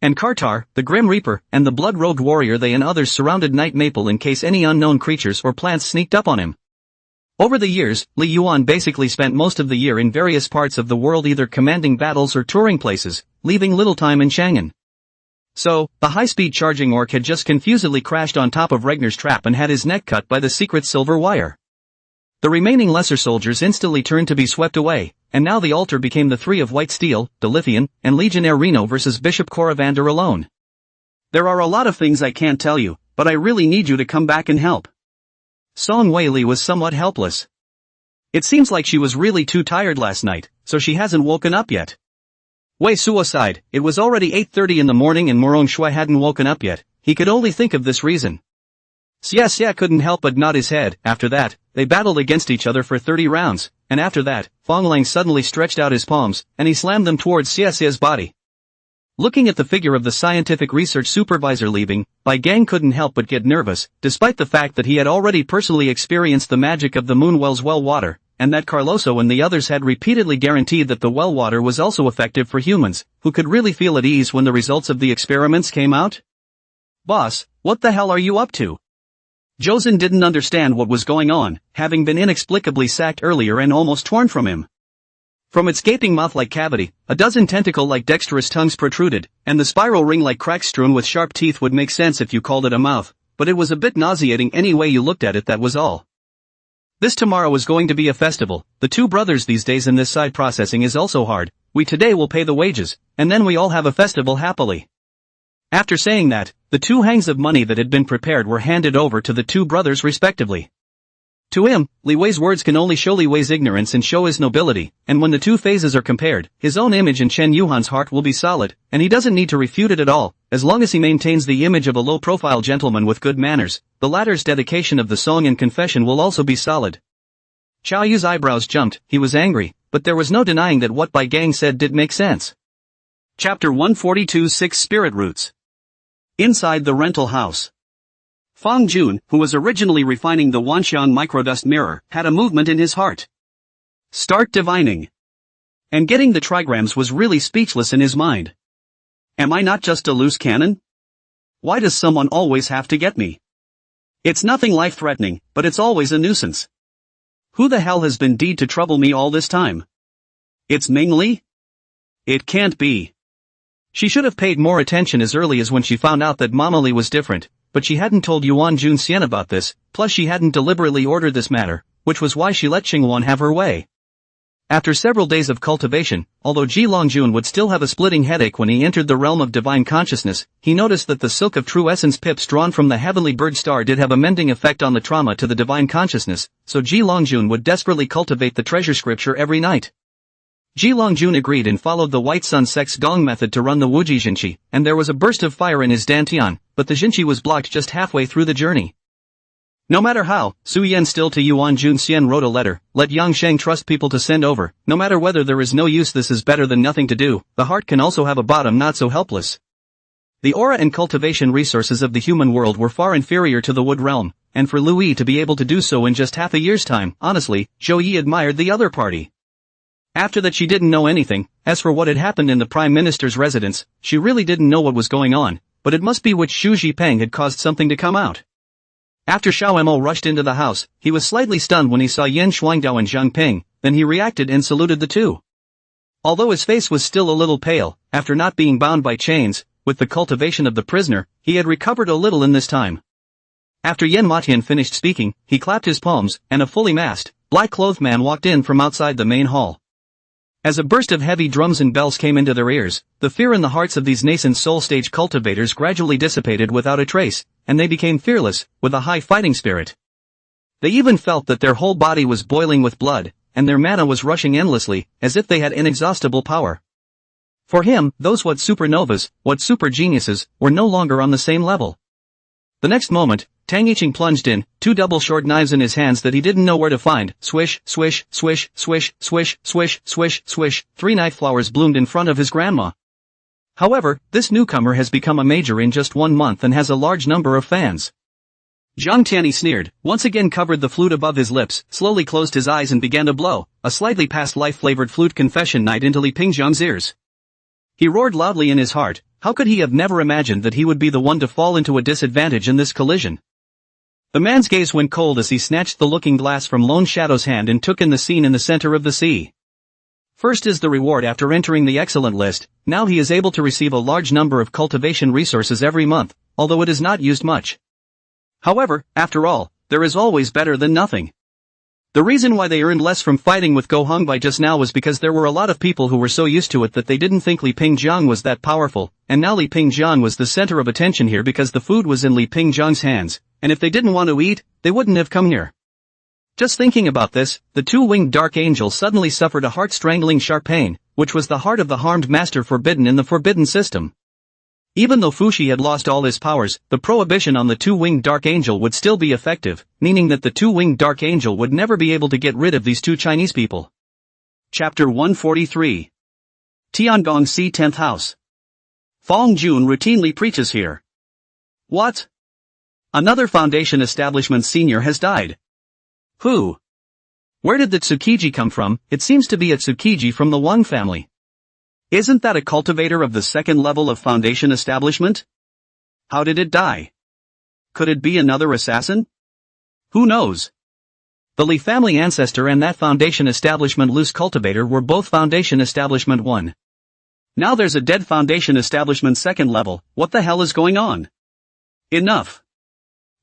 And Kartar, the Grim Reaper, and the blood-robed warrior they and others surrounded Night Maple in case any unknown creatures or plants sneaked up on him. Over the years, Li Yuan basically spent most of the year in various parts of the world either commanding battles or touring places, leaving little time in Chang'an. So, the high-speed charging orc had just confusedly crashed on top of Regnar's trap and had his neck cut by the secret silver wire. The remaining lesser soldiers instantly turned to be swept away, and now the altar became the three of White Steel, Delithian, and Legionnaire Reno versus Bishop Coravander alone. There are a lot of things I can't tell you, but I really need you to come back and help. Song Weili was somewhat helpless. It seems like she was really too tired last night, so she hasn't woken up yet. Wei Suo sighed. It was already 8:30 in the morning and Morong Shui hadn't woken up yet. He could only think of this reason. Xia couldn't help but nod his head. After that, they battled against each other for 30 rounds, and after that, Fong Lang suddenly stretched out his palms, and he slammed them towards Xia's body. Looking at the figure of the scientific research supervisor leaving, Bai Gang couldn't help but get nervous, despite the fact that he had already personally experienced the magic of the Moonwell's well water, and that Carloso and the others had repeatedly guaranteed that the well water was also effective for humans, who could really feel at ease when the results of the experiments came out. "Boss, what the hell are you up to?" Josen didn't understand what was going on, having been inexplicably sacked earlier and almost torn from him. From its gaping mouth-like cavity, a dozen tentacle-like dexterous tongues protruded, and the spiral ring-like cracks strewn with sharp teeth would make sense if you called it a mouth, but it was a bit nauseating any way you looked at it, that was all. This tomorrow is going to be a festival. The two brothers these days, in this side processing is also hard. We today will pay the wages, and then we all have a festival happily. After saying that, the two hangs of money that had been prepared were handed over to the two brothers respectively. To him, Li Wei's words can only show Li Wei's ignorance and show his nobility, and when the two phases are compared, his own image in Chen Yuhan's heart will be solid, and he doesn't need to refute it at all, as long as he maintains the image of a low-profile gentleman with good manners. The latter's dedication of the song and confession will also be solid. Xiao Yu's eyebrows jumped, he was angry, but there was no denying that what Bai Gang said did make sense. Chapter 142 6 Spirit Roots. Inside the rental house. Fang Jun, who was originally refining the Wanshan microdust mirror, had a movement in his heart. Start divining. And getting the trigrams was really speechless in his mind. Am I not just a loose cannon? Why does someone always have to get me? It's nothing life-threatening, but it's always a nuisance. Who the hell has been deed to trouble me all this time? It's Ming Li? It can't be. She should have paid more attention as early as when she found out that Mama Li was different, but she hadn't told Yuan Shen about this, plus she hadn't deliberately ordered this matter, which was why she let Xingwan have her way. After several days of cultivation, although Ji Longjun would still have a splitting headache when he entered the realm of divine consciousness, he noticed that the silk of true essence pips drawn from the heavenly bird star did have a mending effect on the trauma to the divine consciousness, so Ji Longjun would desperately cultivate the treasure scripture every night. Ji Longjun agreed and followed the White Sun Sect's Gong method to run the Wuji Jinqi, and there was a burst of fire in his dantian, but the Jinqi was blocked just halfway through the journey. No matter how, Su Yan still to Yuan Shen wrote a letter, let Yang Sheng trust people to send over, no matter whether there is no use, this is better than nothing to do, the heart can also have a bottom, not so helpless. The aura and cultivation resources of the human world were far inferior to the wood realm, and for Louis to be able to do so in just half a year's time, honestly, Zhou Yi admired the other party. After that she didn't know anything. As for what had happened in the Prime Minister's residence, she really didn't know what was going on, but it must be which Xu Zhipeng had caused something to come out. After Xiao Mo rushed into the house, he was slightly stunned when he saw Yen Shuangdao and Zhang Ping, then he reacted and saluted the two. Although his face was still a little pale, after not being bound by chains, with the cultivation of the prisoner, he had recovered a little in this time. After Yen Matian finished speaking, he clapped his palms, and a fully masked, black-clothed man walked in from outside the main hall. As a burst of heavy drums and bells came into their ears, the fear in the hearts of these nascent soul-stage cultivators gradually dissipated without a trace, and they became fearless, with a high fighting spirit. They even felt that their whole body was boiling with blood, and their mana was rushing endlessly, as if they had inexhaustible power. For him, those what supernovas, what super geniuses, were no longer on the same level. The next moment, Tang Yiqing plunged in, two double short knives in his hands that he didn't know where to find. Swish, swish, swish, swish, swish, swish, swish, swish, 3 knife flowers bloomed in front of his grandma. However, this newcomer has become a major in just 1 month and has a large number of fans. Zhang Tianyi sneered, once again covered the flute above his lips, slowly closed his eyes and began to blow, a slightly past life-flavored flute confession night into Li Pingzhang's ears. He roared loudly in his heart. How could he have never imagined that he would be the one to fall into a disadvantage in this collision? The man's gaze went cold as he snatched the looking glass from Lone Shadow's hand and took in the scene in the center of the sea. First is the reward after entering the excellent list. Now he is able to receive a large number of cultivation resources every month, although it is not used much. However, after all, there is always better than nothing. The reason why they earned less from fighting with Go Hongbai just now was because there were a lot of people who were so used to it that they didn't think Li Pingzhang was that powerful, and now Li Pingzhang was the center of attention here because the food was in Li Pingzhang's hands, and if they didn't want to eat, they wouldn't have come here. Just thinking about this, the two-winged dark angel suddenly suffered a heart-strangling sharp pain, which was the heart of the harmed master forbidden in the forbidden system. Even though Fushi had lost all his powers, the prohibition on the two-winged dark angel would still be effective, meaning that the two-winged dark angel would never be able to get rid of these two Chinese people. Chapter 143. Tiangong Sea 10th House. Fong Jun routinely preaches here. What? Another Foundation establishment senior has died. Who? Where did the Tsukiji come from? It seems to be a Tsukiji from the Wang family. Isn't that a cultivator of the second level of Foundation establishment? How did it die? Could it be another assassin? Who knows? The Li family ancestor and that Foundation establishment loose cultivator were both Foundation establishment 1. Now there's a dead Foundation establishment second level. What the hell is going on? Enough.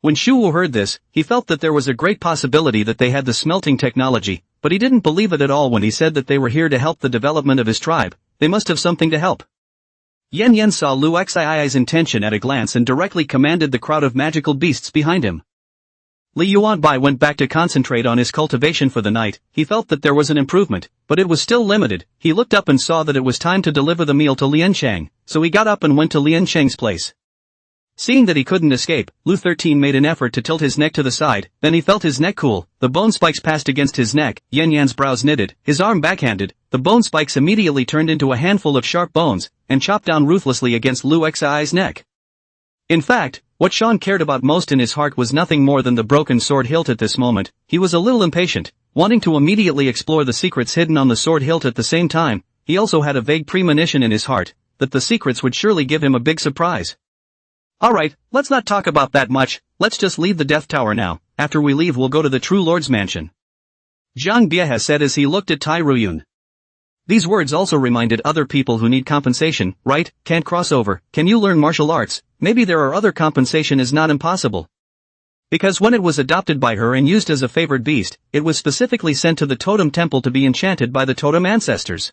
When Shu Wu heard this, he felt that there was a great possibility that they had the smelting technology, but he didn't believe it at all when he said that they were here to help the development of his tribe. They must have something to help. Yan Yan saw Lu Xii's intention at a glance and directly commanded the crowd of magical beasts behind him. Li Yuanbai went back to concentrate on his cultivation for the night. He felt that there was an improvement, but it was still limited. He looked up and saw that it was time to deliver the meal to Lianchang, so he got up and went to Lianchang's place. Seeing that he couldn't escape, Lu 13 made an effort to tilt his neck to the side, then he felt his neck cool, the bone spikes passed against his neck, Yan Yan's brows knitted, his arm backhanded, the bone spikes immediately turned into a handful of sharp bones, and chopped down ruthlessly against Lu Xi's neck. In fact, what Sean cared about most in his heart was nothing more than the broken sword hilt at this moment. He was a little impatient, wanting to immediately explore the secrets hidden on the sword hilt at the same time. He also had a vague premonition in his heart, that the secrets would surely give him a big surprise. Alright, let's not talk about that much, let's just leave the Death Tower now. After we leave we'll go to the True Lord's mansion. Zhang Biehe said as he looked at Tai Ruyun. These words also reminded other people who need compensation, right? Can't cross over, can you learn martial arts? Maybe there are other compensation is not impossible. Because when it was adopted by her and used as a favored beast, it was specifically sent to the totem temple to be enchanted by the totem ancestors.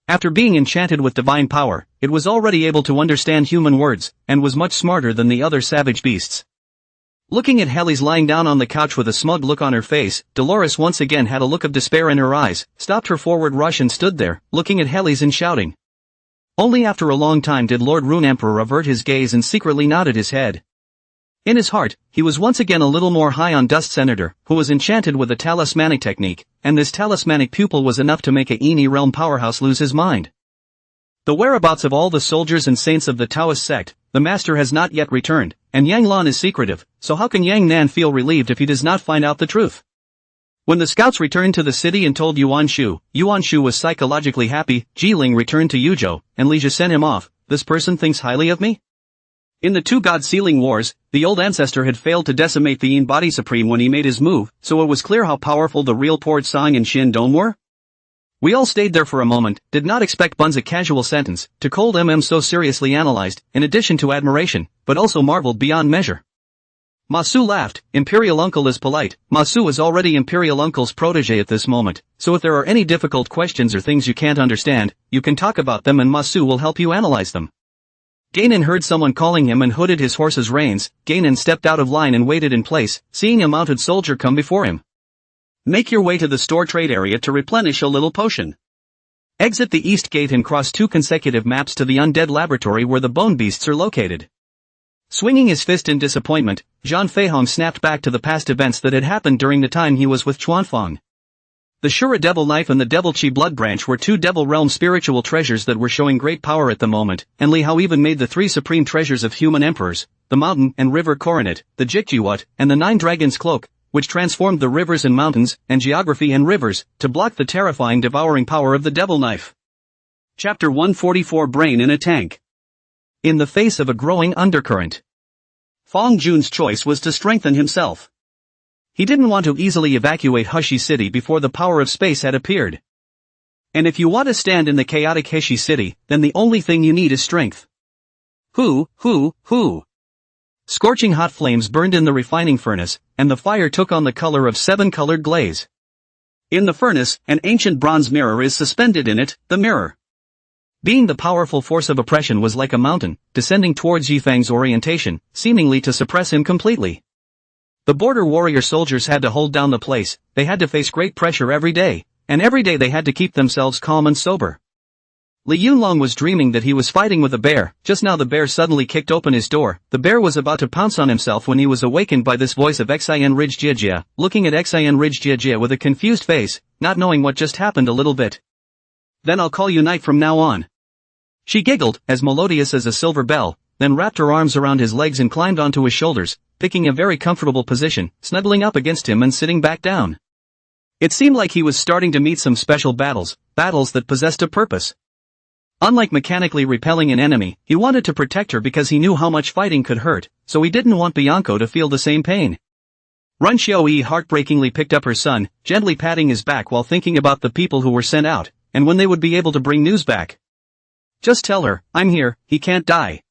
After being enchanted with divine power, it was already able to understand human words, and was much smarter than the other savage beasts. Looking at Helly's lying down on the couch with a smug look on her face, Dolores once again had a look of despair in her eyes, stopped her forward rush and stood there, looking at Helly's and shouting. Only after a long time did Lord Rune Emperor avert his gaze and secretly nodded his head. In his heart, he was once again a little more high on Dust Senator, who was enchanted with a talismanic technique, and this talismanic pupil was enough to make a Eni realm powerhouse lose his mind. The whereabouts of all the soldiers and saints of the Taoist sect, the master has not yet returned, and Yang Lan is secretive, so how can Yang Nan feel relieved if he does not find out the truth? When the scouts returned to the city and told Yuan Shu was psychologically happy. Jiling returned to Yuzhou, and Li Jia sent him off. This person thinks highly of me? In the two god-sealing wars, the old ancestor had failed to decimate the Yin body supreme when he made his move, so it was clear how powerful the real Port Sang and Shin Dong were. We all stayed there for a moment, did not expect Bun's a casual sentence, to cold so seriously analyzed, in addition to admiration, but also marveled beyond measure. Masu laughed. Imperial Uncle is polite. Masu is already Imperial Uncle's protege at this moment, so if there are any difficult questions or things you can't understand, you can talk about them and Masu will help you analyze them. Gainin heard someone calling him and hooded his horse's reins. Gainin stepped out of line and waited in place, seeing a mounted soldier come before him. Make your way to the store trade area to replenish a little potion. Exit the east gate and cross 2 consecutive maps to the undead laboratory where the bone beasts are located. Swinging his fist in disappointment, Zhang Feihong snapped back to the past events that had happened during the time he was with Chuanfang. The Shura Devil Knife and the Devil Chi Blood Branch were 2 Devil Realm spiritual treasures that were showing great power at the moment, and Li Hao even made the 3 supreme treasures of human emperors, the Mountain and River Coronet, the Jikjiwat, and the 9 Dragons Cloak, which transformed the rivers and mountains, and geography and rivers, to block the terrifying devouring power of the Devil Knife. Chapter 144 Brain in a Tank. In the face of a growing undercurrent, Fong Jun's choice was to strengthen himself. He didn't want to easily evacuate Hushi City before the power of space had appeared. And if you want to stand in the chaotic Hushi City, then the only thing you need is strength. Hoo. Scorching hot flames burned in the refining furnace, and the fire took on the color of 7-colored glaze. In the furnace, an ancient bronze mirror is suspended in it, the mirror. Being the powerful force of oppression was like a mountain, descending towards Yifang's orientation, seemingly to suppress him completely. The border warrior soldiers had to hold down the place, they had to face great pressure every day, and every day they had to keep themselves calm and sober. Li Yunlong was dreaming that he was fighting with a bear. Just now the bear suddenly kicked open his door. The bear was about to pounce on himself when he was awakened by this voice of Xian Ridge Jiejie, looking at Xian Ridge Jiejie with a confused face, not knowing what just happened a little bit. Then I'll call you Knight from now on. She giggled, as melodious as a silver bell, then wrapped her arms around his legs and climbed onto his shoulders, picking a very comfortable position, snuggling up against him and sitting back down. It seemed like he was starting to meet some special battles that possessed a purpose. Unlike mechanically repelling an enemy, he wanted to protect her because he knew how much fighting could hurt, so he didn't want Bianco to feel the same pain. Run Xiaoyi heartbreakingly picked up her son, gently patting his back while thinking about the people who were sent out, and when they would be able to bring news back. Just tell her, I'm here, he can't die.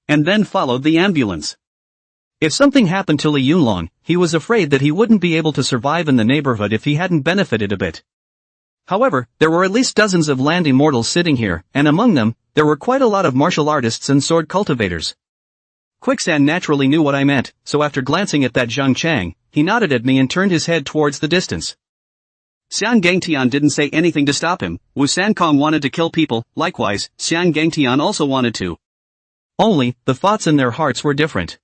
And then followed the ambulance. If something happened to Li Yunlong, he was afraid that he wouldn't be able to survive in the neighborhood if he hadn't benefited a bit. However, there were at least dozens of land immortals sitting here, and among them, there were quite a lot of martial artists and sword cultivators. Quicksand naturally knew what I meant, so after glancing at that Zhang Chang, he nodded at me and turned his head towards the distance. Xian Gangtian didn't say anything to stop him. Wu Sankong wanted to kill people, likewise, Xian Gangtian also wanted to. Only, the thoughts in their hearts were different.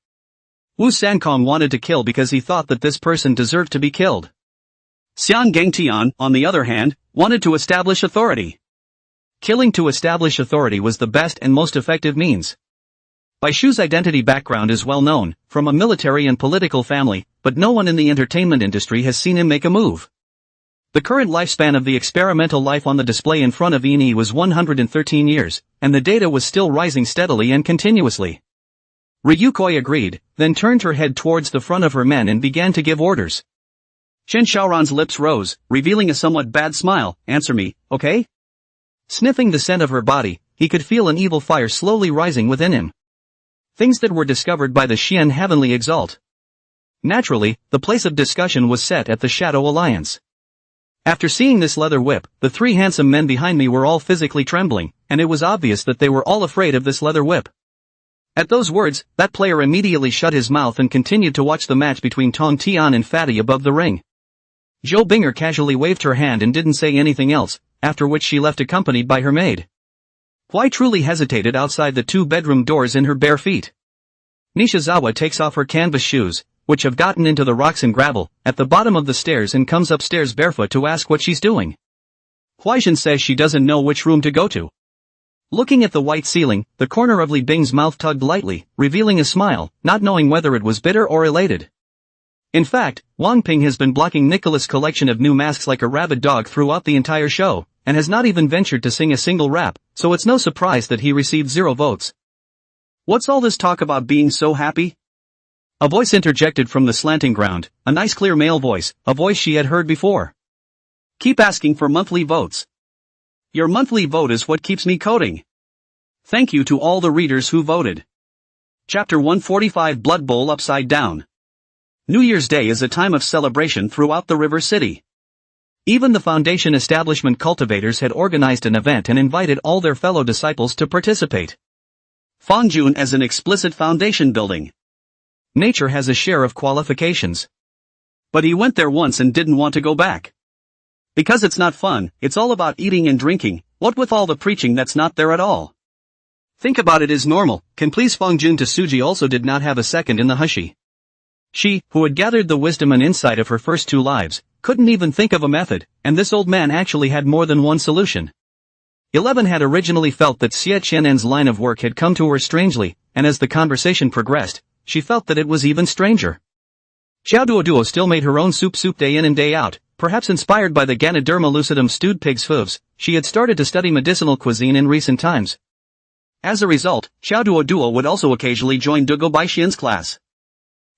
Wu Sankong wanted to kill because he thought that this person deserved to be killed. Xian Gangtian, on the other hand, wanted to establish authority. Killing to establish authority was the best and most effective means. Bai Shu's identity background is well known, from a military and political family, but no one in the entertainment industry has seen him make a move. The current lifespan of the experimental life on the display in front of Eni was 113 years, and the data was still rising steadily and continuously. Ryukoi agreed, then turned her head towards the front of her men and began to give orders. Chen Xiaoran's lips rose, revealing a somewhat bad smile. Answer me, okay? Sniffing the scent of her body, he could feel an evil fire slowly rising within him. Things that were discovered by the Xian heavenly exalt. Naturally, the place of discussion was set at the Shadow Alliance. After seeing this leather whip, the three handsome men behind me were all physically trembling, and it was obvious that they were all afraid of this leather whip. At those words, that player immediately shut his mouth and continued to watch the match between Tong Tian and Fatty above the ring. Zhou Binger casually waved her hand and didn't say anything else, after which she left accompanied by her maid. Huai truly hesitated outside the two-bedroom doors in her bare feet. Nishizawa takes off her canvas shoes, which have gotten into the rocks and gravel, at the bottom of the stairs and comes upstairs barefoot to ask what she's doing. Huaixin says she doesn't know which room to go to. Looking at the white ceiling, the corner of Li Bing's mouth tugged lightly, revealing a smile, not knowing whether it was bitter or elated. In fact, Wang Ping has been blocking Nicholas' collection of new masks like a rabid dog throughout the entire show, and has not even ventured to sing a single rap, so it's no surprise that he received 0 votes. What's all this talk about being so happy? A voice interjected from the slanting ground, a nice clear male voice, a voice she had heard before. Keep asking for monthly votes. Your monthly vote is what keeps me coding. Thank you to all the readers who voted. Chapter 145 Blood Bowl Upside Down. New Year's Day is a time of celebration throughout the River City. Even the Foundation establishment cultivators had organized an event and invited all their fellow disciples to participate. Fangjun as an explicit foundation building. Nature has a share of qualifications. But he went there once and didn't want to go back. Because it's not fun, it's all about eating and drinking, what with all the preaching that's not there at all. Think about it is normal, can please Fangjun to Suji also did not have a second in the hushi. She, who had gathered the wisdom and insight of her first 2 lives, couldn't even think of a method, and this old man actually had more than one solution. 11 had originally felt that Xie Qianen's line of work had come to her strangely, and as the conversation progressed, she felt that it was even stranger. Xiao Duo still made her own soup day in and day out, perhaps inspired by the Ganoderma lucidum stewed pig's hooves. She had started to study medicinal cuisine in recent times. As a result, Xiao Duo would also occasionally join Dugo Baixian's class.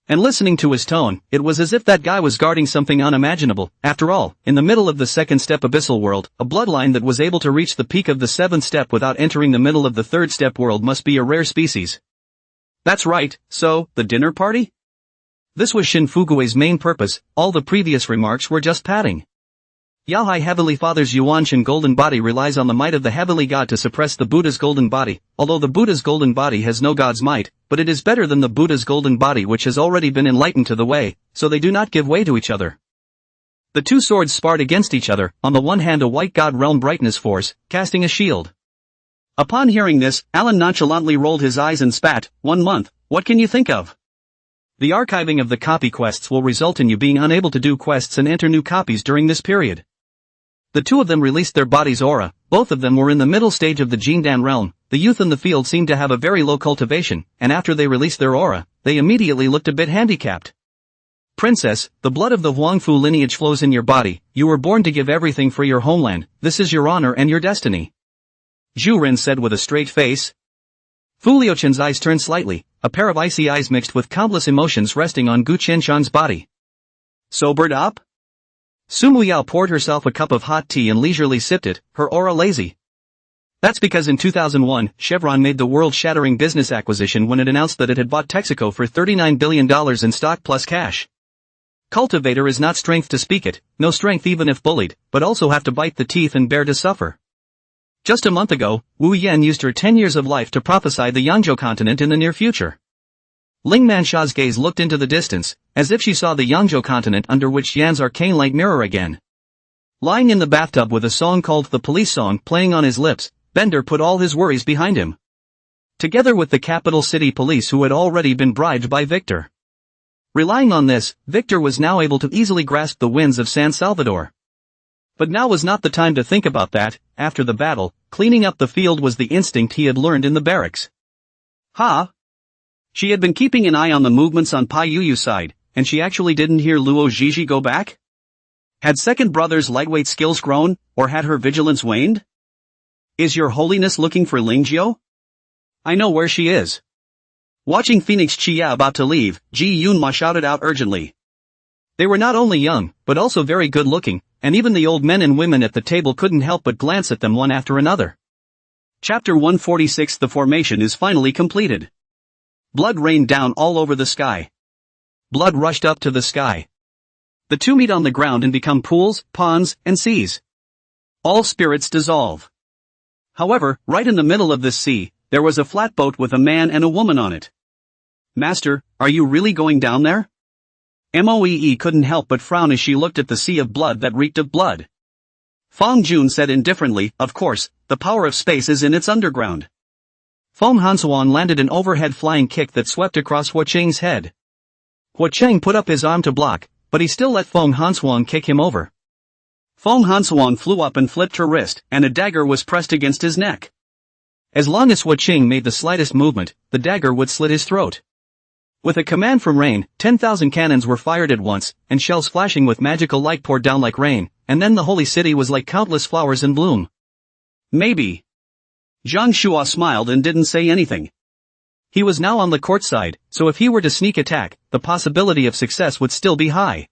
And listening to his tone, it was as if that guy was guarding something unimaginable. After all, in the middle of the 2nd step abyssal world, a bloodline that was able to reach the peak of the 7th step without entering the middle of the 3rd step world must be a rare species. That's right, so, the dinner party? This was Shin Fugui's main purpose, all the previous remarks were just padding. Yaohai Heavenly Father's Yuan Shen golden body relies on the might of the heavenly god to suppress the Buddha's golden body, although the Buddha's golden body has no god's might, but it is better than the Buddha's golden body which has already been enlightened to the way, so they do not give way to each other. The 2 swords sparred against each other, on the one hand a white god realm brightness force, casting a shield. Upon hearing this, Alan nonchalantly rolled his eyes and spat, 1 month, what can you think of? The archiving of the copy quests will result in you being unable to do quests and enter new copies during this period. The two of them released their body's aura. Both of them were in the middle stage of the Jindan realm. The youth in the field seemed to have a very low cultivation, and after they released their aura, they immediately looked a bit handicapped. Princess, the blood of the Huangfu lineage flows in your body. You were born to give everything for your homeland. This is your honor and your destiny. Zhu Ren said with a straight face. Fu Liuchen's eyes turned slightly, a pair of icy eyes mixed with countless emotions resting on Gu Qianxiang's body. Sobered up? Su Muyao poured herself a cup of hot tea and leisurely sipped it, her aura lazy. That's because in 2001, Chevron made the world-shattering business acquisition when it announced that it had bought Texaco for $39 billion in stock plus cash. Cultivator is not strength to speak it, no strength even if bullied, but also have to bite the teeth and bear to suffer. Just a month ago, Wu Yan used her 10 years of life to prophesy the Yangzhou continent in the near future. Ling Mansha's gaze looked into the distance, as if she saw the Yangzhou continent under which Yan's arcane light mirror again. Lying in the bathtub with a song called The Police Song playing on his lips, Bender put all his worries behind him. Together with the capital city police who had already been bribed by Victor. Relying on this, Victor was now able to easily grasp the winds of San Salvador. But now was not the time to think about that. After the battle, cleaning up the field was the instinct he had learned in the barracks. She had been keeping an eye on the movements on Pai Yuyu's side, and she actually didn't hear Luo Zhizhi go back? Had second brother's lightweight skills grown, or had her vigilance waned? Is your holiness looking for Lingjiu? I know where she is. Watching Phoenix Chia about to leave, Ji Yunma shouted out urgently. They were not only young, but also very good looking, and even the old men and women at the table couldn't help but glance at them one after another. Chapter 146. The formation is finally completed. Blood rained down all over the sky. Blood rushed up to the sky. The two meet on the ground and become pools, ponds, and seas. All spirits dissolve. However, right in the middle of this sea, there was a flatboat with a man and a woman on it. Master, are you really going down there? Moee couldn't help but frown as she looked at the sea of blood that reeked of blood. Fong Jun said indifferently, of course, the power of space is in its underground. Fong Hansuan landed an overhead flying kick that swept across Hua Cheng's head. Hua Cheng put up his arm to block, but he still let Fong Hansuan kick him over. Fong Hansuan flew up and flipped her wrist, and a dagger was pressed against his neck. As long as Hua Cheng made the slightest movement, the dagger would slit his throat. With a command from Rain, 10,000 cannons were fired at once, and shells flashing with magical light poured down like rain, and then the holy city was like countless flowers in bloom. Maybe. Zhang Shua smiled and didn't say anything. He was now on the court side, so if he were to sneak attack, the possibility of success would still be high.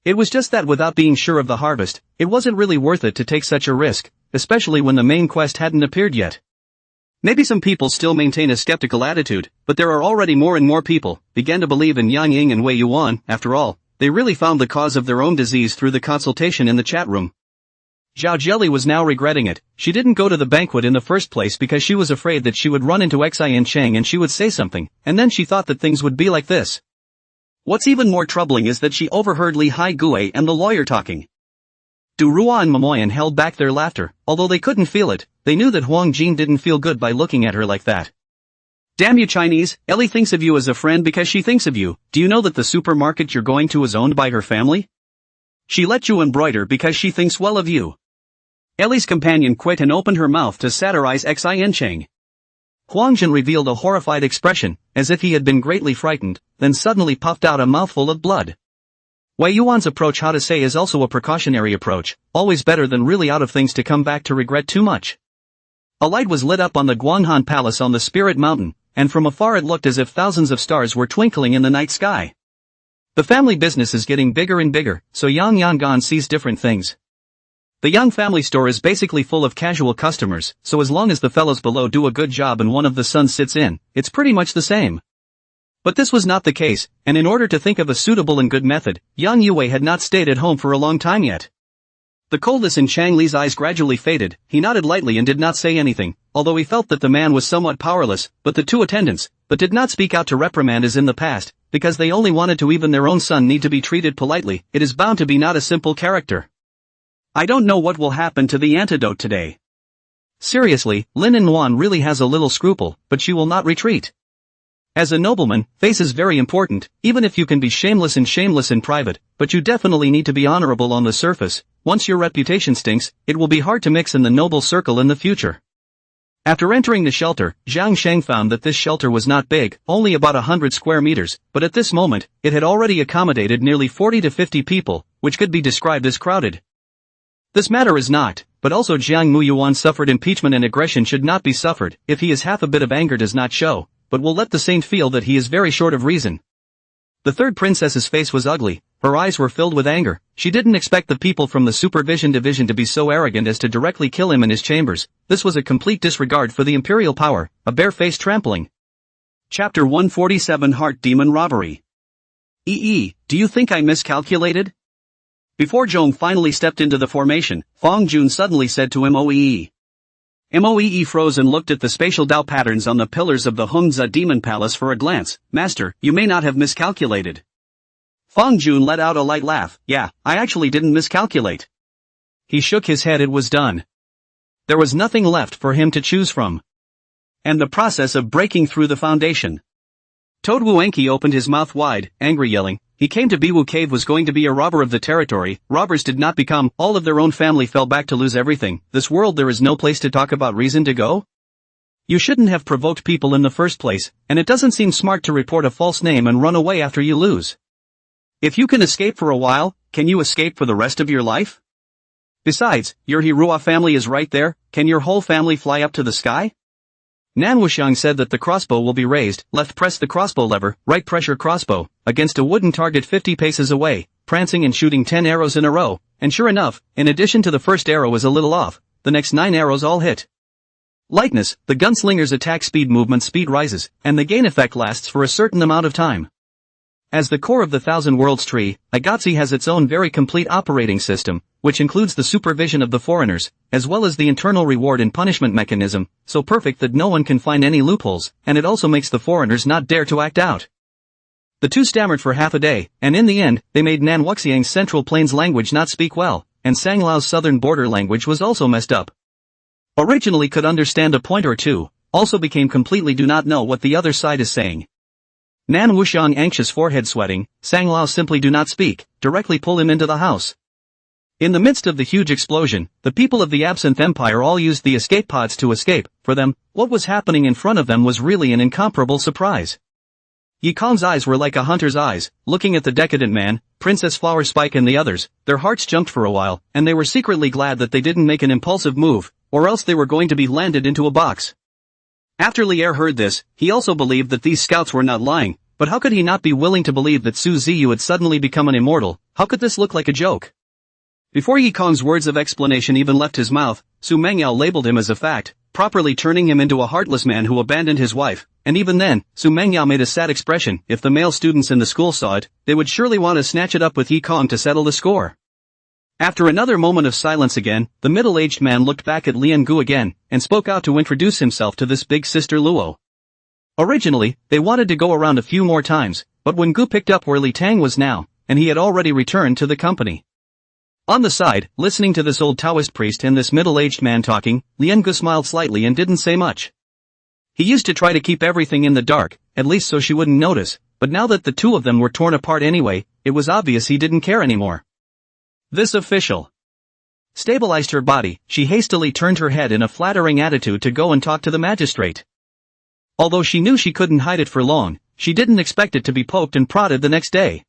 It was just that without being sure of the harvest, it wasn't really worth it to take such a risk, especially when the main quest hadn't appeared yet. Maybe some people still maintain a skeptical attitude, but there are already more and more people began to believe in Yang Ying and Wei Yuan. After all, they really found the cause of their own disease through the consultation in the chat room. Zhao Jelly was now regretting it. She didn't go to the banquet in the first place because she was afraid that she would run into Xian Cheng and she would say something, and then she thought that things would be like this. What's even more troubling is that she overheard Li Hai Gui and the lawyer talking. Du Rua and Momoyan held back their laughter, although they couldn't feel it. They knew that Huang Jin didn't feel good by looking at her like that. Damn you Chinese, Ellie thinks of you as a friend because she thinks of you. Do you know that the supermarket you're going to is owned by her family? She let you embroider because she thinks well of you. Ellie's companion quit and opened her mouth to satirize Xian Cheng. Huang Jin revealed a horrified expression, as if he had been greatly frightened, then suddenly puffed out a mouthful of blood. Wei Yuan's approach, how to say, is also a precautionary approach, always better than really out of things to come back to regret too much. A light was lit up on the Guanghan Palace on the Spirit Mountain, and from afar it looked as if thousands of stars were twinkling in the night sky. The family business is getting bigger and bigger, so Yang Yangan sees different things. The Yang family store is basically full of casual customers, so as long as the fellows below do a good job and one of the sons sits in, it's pretty much the same. But this was not the case, and in order to think of a suitable and good method, Yang Yue had not stayed at home for a long time yet. The coldness in Chang Li's eyes gradually faded. He nodded lightly and did not say anything, although he felt that the man was somewhat powerless, but the two attendants, but did not speak out to reprimand as in the past, because they only wanted to. Even their own son need to be treated politely. It is bound to be not a simple character. I don't know what will happen to the antidote today. Seriously, Lin Yuan really has a little scruple, but she will not retreat. As a nobleman, face is very important, even if you can be shameless in private, but you definitely need to be honorable on the surface. once your reputation stinks, it will be hard to mix in the noble circle in the future. After entering the shelter, Zhang Sheng found that this shelter was not big, only about 100 square meters, but at this moment, it had already accommodated nearly 40 to 50 people, which could be described as crowded. This matter is not, but also Jiang Muyuan suffered impeachment and aggression should not be suffered, if he is half a bit of anger does not show, but will let the saint feel that he is very short of reason. The third princess's face was ugly, her eyes were filled with anger, she didn't expect the people from the supervision division to be so arrogant as to directly kill him in his chambers, this was a complete disregard for the imperial power, a bare-faced trampling. Chapter 147 Heart Demon Robbery. Do you think I miscalculated? Before Zhong finally stepped into the formation, Fong Jun suddenly said to Moee. Moee froze and looked at the spatial Dao patterns on the pillars of the Hongza Demon Palace for a glance. Master, you may not have miscalculated. Fong Jun let out a light laugh. Yeah, I actually didn't miscalculate. He shook his head. It was done. There was nothing left for him to choose from. And the process of breaking through the foundation. Toad Wuenki opened his mouth wide, angry yelling. He came to Biwu Cave was going to be a robber of the territory, robbers did not become, all of their own family fell back to lose everything, this world there is no place to talk about reason to go? You shouldn't have provoked people in the first place, and it doesn't seem smart to report a false name and run away after you lose. If you can escape for a while, can you escape for the rest of your life? Besides, your Hirua family is right there, can your whole family fly up to the sky? Nanwuxiang said that the crossbow will be raised, left press the crossbow lever, right pressure crossbow, against a wooden target 50 paces away, prancing and shooting 10 arrows in a row, and sure enough, in addition to the first arrow was a little off, the next 9 arrows all hit. Lightness, the gunslinger's attack speed movement speed rises, and the gain effect lasts for a certain amount of time. As the core of the Thousand Worlds tree, Igatzi has its own very complete operating system, which includes the supervision of the foreigners, as well as the internal reward and punishment mechanism, so perfect that no one can find any loopholes, and it also makes the foreigners not dare to act out. The two stammered for half a day, and in the end, they made Nanwuxiang's Central Plains language not speak well, and Sanglao's southern border language was also messed up. Originally could understand a point or two, also became completely do not know what the other side is saying. Nanwuxiang anxious forehead sweating, Sanglao simply do not speak, directly pull him into the house. In the midst of the huge explosion, the people of the Absinthe Empire all used the escape pods to escape. For them, what was happening in front of them was really an incomparable surprise. Yi Kong's eyes were like a hunter's eyes, looking at the decadent man, Princess Flower Spike and the others, their hearts jumped for a while, and they were secretly glad that they didn't make an impulsive move, or else they were going to be landed into a box. After Lier heard this, he also believed that these scouts were not lying, but how could he not be willing to believe that Su Ziyu had suddenly become an immortal? How could this look like a joke? Before Yi Kong's words of explanation even left his mouth, Su Mengyao labeled him as a fact, properly turning him into a heartless man who abandoned his wife, and even then, Su Mengyao made a sad expression. If the male students in the school saw it, they would surely want to snatch it up with Yi Kong to settle the score. After another moment of silence again, the middle-aged man looked back at Lian Gu again, and spoke out to introduce himself to this big sister Luo. Originally, they wanted to go around a few more times, but when Gu picked up where Li Tang was now, and he had already returned to the company. On the side, listening to this old Taoist priest and this middle-aged man talking, Lian Gu smiled slightly and didn't say much. He used to try to keep everything in the dark, at least so she wouldn't notice, but now that the two of them were torn apart anyway, it was obvious he didn't care anymore. This official stabilized her body, she hastily turned her head in a flattering attitude to go and talk to the magistrate. Although she knew she couldn't hide it for long, she didn't expect it to be poked and prodded the next day.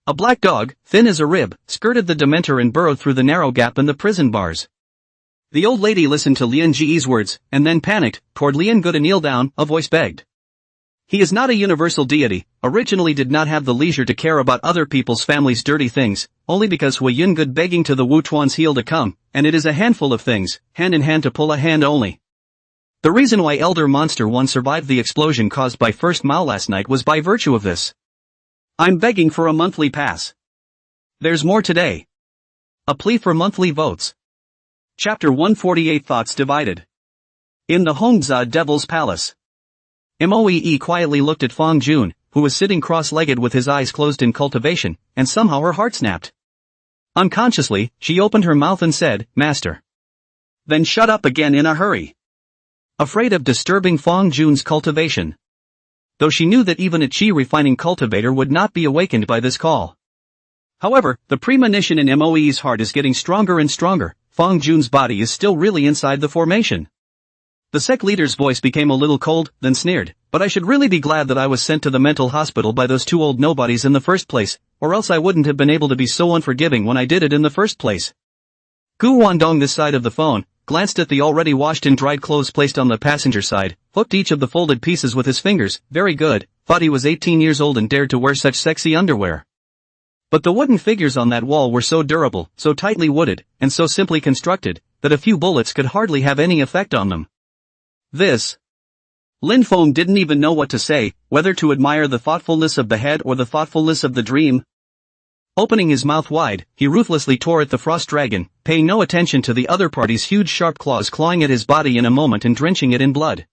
A black dog, thin as a rib, skirted the Dementor and burrowed through the narrow gap in the prison bars. The old lady listened to Lian Ji's words, and then panicked, poured Lian Gu to kneel down, a voice begged. He is not a universal deity, originally did not have the leisure to care about other people's families' dirty things, only because Hui Yun Good begging to the Wu Tuan's heel to come, and it is a handful of things, hand in hand to pull a hand only. The reason why Elder Monster 1 survived the explosion caused by First Mao last night was by virtue of this. I'm begging for a monthly pass. There's more today. A plea for monthly votes. Chapter 148 Thoughts Divided. In the Hongza Devil's Palace. Moee quietly looked at Fong Jun, who was sitting cross-legged with his eyes closed in cultivation, and somehow her heart snapped. Unconsciously, she opened her mouth and said, Master. Then shut up again in a hurry. Afraid of disturbing Fong Jun's cultivation. Though she knew that even a chi-refining cultivator would not be awakened by this call. However, the premonition in Moe's heart is getting stronger and stronger. Fong Jun's body is still really inside the formation. The sect leader's voice became a little cold, then sneered, but I should really be glad that I was sent to the mental hospital by those two old nobodies in the first place, or else I wouldn't have been able to be so unforgiving when I did it in the first place. Gu Wandong, this side of the phone, glanced at the already washed and dried clothes placed on the passenger side, hooked each of the folded pieces with his fingers. Very good, thought he was 18 years old and dared to wear such sexy underwear. But the wooden figures on that wall were so durable, so tightly wooded, and so simply constructed, that a few bullets could hardly have any effect on them. This. Lin Feng didn't even know what to say, whether to admire the thoughtfulness of the head or the thoughtfulness of the dream. Opening his mouth wide, he ruthlessly tore at the frost dragon, paying no attention to the other party's huge sharp claws clawing at his body in a moment and drenching it in blood.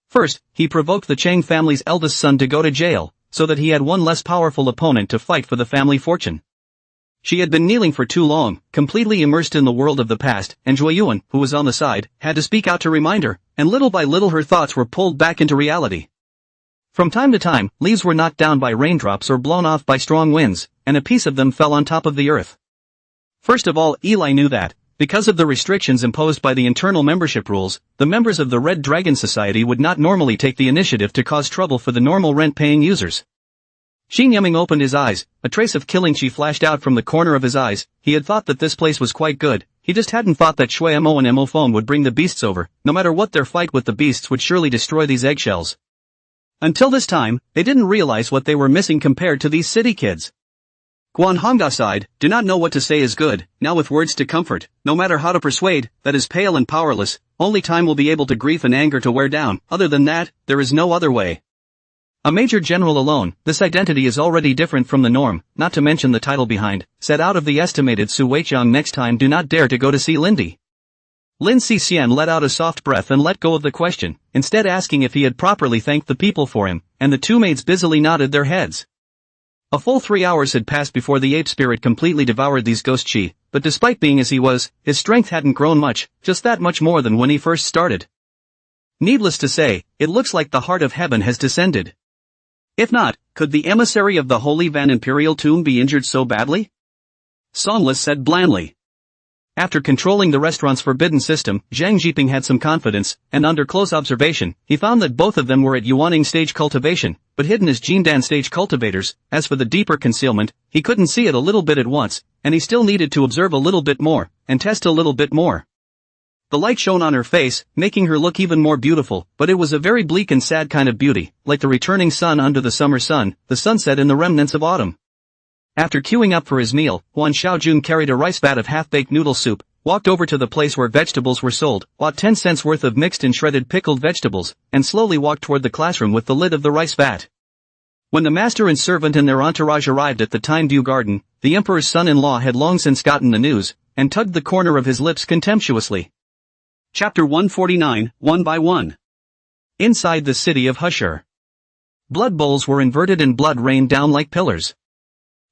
First, he provoked the Chang family's eldest son to go to jail, so that he had one less powerful opponent to fight for the family fortune. She had been kneeling for too long, completely immersed in the world of the past, and Yuan, who was on the side, had to speak out to remind her, and little by little her thoughts were pulled back into reality. From time to time, leaves were knocked down by raindrops or blown off by strong winds, and a piece of them fell on top of the earth. First of all, Eli knew that, because of the restrictions imposed by the internal membership rules, the members of the Red Dragon Society would not normally take the initiative to cause trouble for the normal rent-paying users. Xin Yiming opened his eyes, a trace of killing chi flashed out from the corner of his eyes. He had thought that this place was quite good, he just hadn't thought that Shui Mo and Mo Feng would bring the beasts over. No matter what, their fight with the beasts would surely destroy these eggshells. Until this time, they didn't realize what they were missing compared to these city kids. Guan Hongda sighed, do not know what to say is good, now with words to comfort, no matter how to persuade, that is pale and powerless, only time will be able to grief and anger to wear down, other than that, there is no other way. A major general alone, this identity is already different from the norm, not to mention the title behind, said out of the estimated Su Weiqiang next time do not dare to go to see Lindy. Lin Xixian let out a soft breath and let go of the question, instead asking if he had properly thanked the people for him, and the two maids busily nodded their heads. A full 3 hours had passed before the ape spirit completely devoured these ghost chi, but despite being as he was, his strength hadn't grown much, just that much more than when he first started. Needless to say, it looks like the heart of heaven has descended. If not, could the emissary of the Holy Van Imperial Tomb be injured so badly? Songless said blandly. After controlling the restaurant's forbidden system, Zhang Jiping had some confidence, and under close observation, he found that both of them were at Yuaning stage cultivation, but hidden as Jindan stage cultivators. As for the deeper concealment, he couldn't see it a little bit at once, and he still needed to observe a little bit more, and test a little bit more. The light shone on her face, making her look even more beautiful, but it was a very bleak and sad kind of beauty, like the returning sun under the summer sun, the sunset in the remnants of autumn. After queuing up for his meal, Huan Xiaojun carried a rice vat of half-baked noodle soup, walked over to the place where vegetables were sold, bought 10 cents worth of mixed and shredded pickled vegetables, and slowly walked toward the classroom with the lid of the rice vat. When the master and servant and their entourage arrived at the time-due garden, the emperor's son-in-law had long since gotten the news, and tugged the corner of his lips contemptuously. Chapter 149, One by One. Inside the city of Hushur. Blood bowls were inverted and blood rained down like pillars.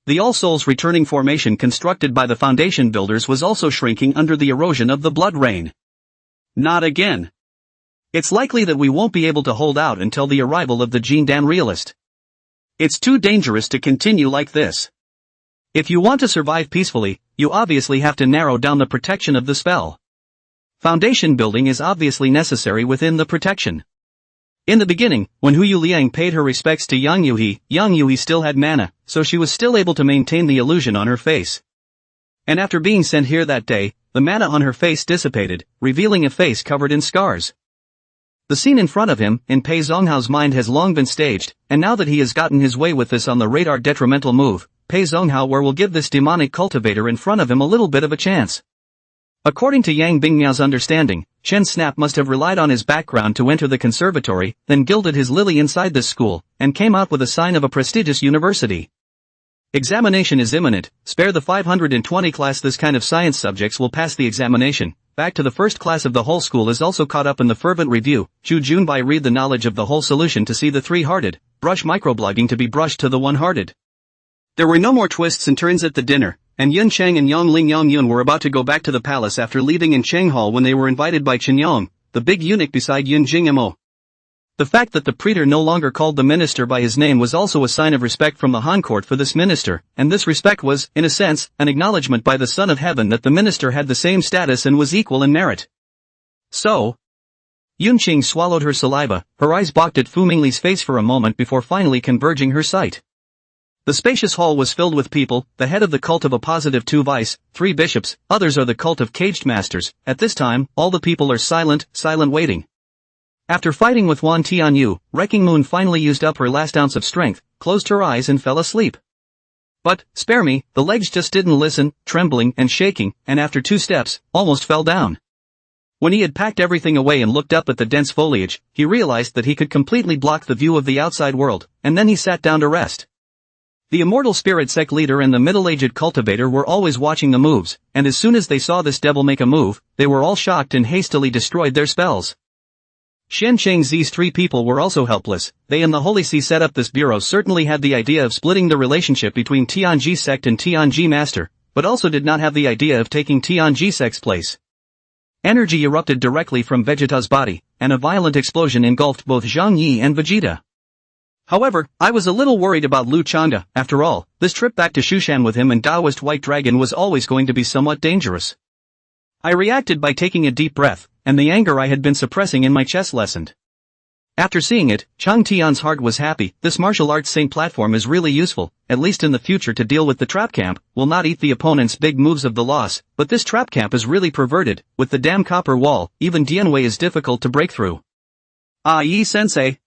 The All Souls returning formation constructed by the foundation builders was also shrinking under the erosion of the blood rain. Not again. It's likely that we won't be able to hold out until the arrival of the Jindan realist. It's too dangerous to continue like this. If you want to survive peacefully, you obviously have to narrow down the protection of the spell. Foundation building is obviously necessary within the protection. In the beginning, when Hu Yuliang paid her respects to Yang Yuhi still had mana, so she was still able to maintain the illusion on her face. And after being sent here that day, the mana on her face dissipated, revealing a face covered in scars. The scene in front of him, in Pei Zhonghao's mind, has long been staged, and now that he has gotten his way with this on the radar detrimental move, Pei Zhonghao will give this demonic cultivator in front of him a little bit of a chance. According to Yang Bingmiao's understanding, Chen Snap must have relied on his background to enter the conservatory, then gilded his lily inside this school, and came out with a sign of a prestigious university. Examination is imminent, spare the 520 class. This kind of science subjects will pass the examination. Back to the first class of the whole school is also caught up in the fervent review. Chu Junbai read the knowledge of the whole solution to see the three-hearted, brush microblogging to be brushed to the one-hearted. There were no more twists and turns at the dinner, and Yun Cheng and Yongling Yongyun were about to go back to the palace after leaving in Cheng Hall when they were invited by Chen Yong, the big eunuch beside Yun Jingmo. The fact that the praetor no longer called the minister by his name was also a sign of respect from the Han court for this minister, and this respect was, in a sense, an acknowledgement by the Son of Heaven that the minister had the same status and was equal in merit. So, Yunqing swallowed her saliva, her eyes balked at Fu Mingli's face for a moment before finally converging her sight. The spacious hall was filled with people, the head of the cult of a positive 2 vice, 3 bishops, others are the cult of caged masters. At this time, all the people are silent waiting. After fighting with Wan Tianyu, Wrecking Moon finally used up her last ounce of strength, closed her eyes and fell asleep. But, spare me, the legs just didn't listen, trembling and shaking, and after 2 steps, almost fell down. When he had packed everything away and looked up at the dense foliage, he realized that he could completely block the view of the outside world, and then he sat down to rest. The immortal spirit sect leader and the middle-aged cultivator were always watching the moves, and as soon as they saw this devil make a move, they were all shocked and hastily destroyed their spells. Shen Chengzi's 3 people were also helpless. They and the Holy See set up this bureau certainly had the idea of splitting the relationship between Tianji sect and Tianji master, but also did not have the idea of taking Tianji sect's place. Energy erupted directly from Vegeta's body, and a violent explosion engulfed both Zhang Yi and Vegeta. However, I was a little worried about Lu Changda. After all, this trip back to Shushan with him and Taoist White Dragon was always going to be somewhat dangerous. I reacted by taking a deep breath, and the anger I had been suppressing in my chest lessened. After seeing it, Chang Tian's heart was happy. This martial arts Saint platform is really useful, at least in the future to deal with the trap camp. Will not eat the opponent's big moves of the loss, but this trap camp is really perverted. With the damn copper wall, even Dianwei is difficult to break through. Ah, Yi sensei.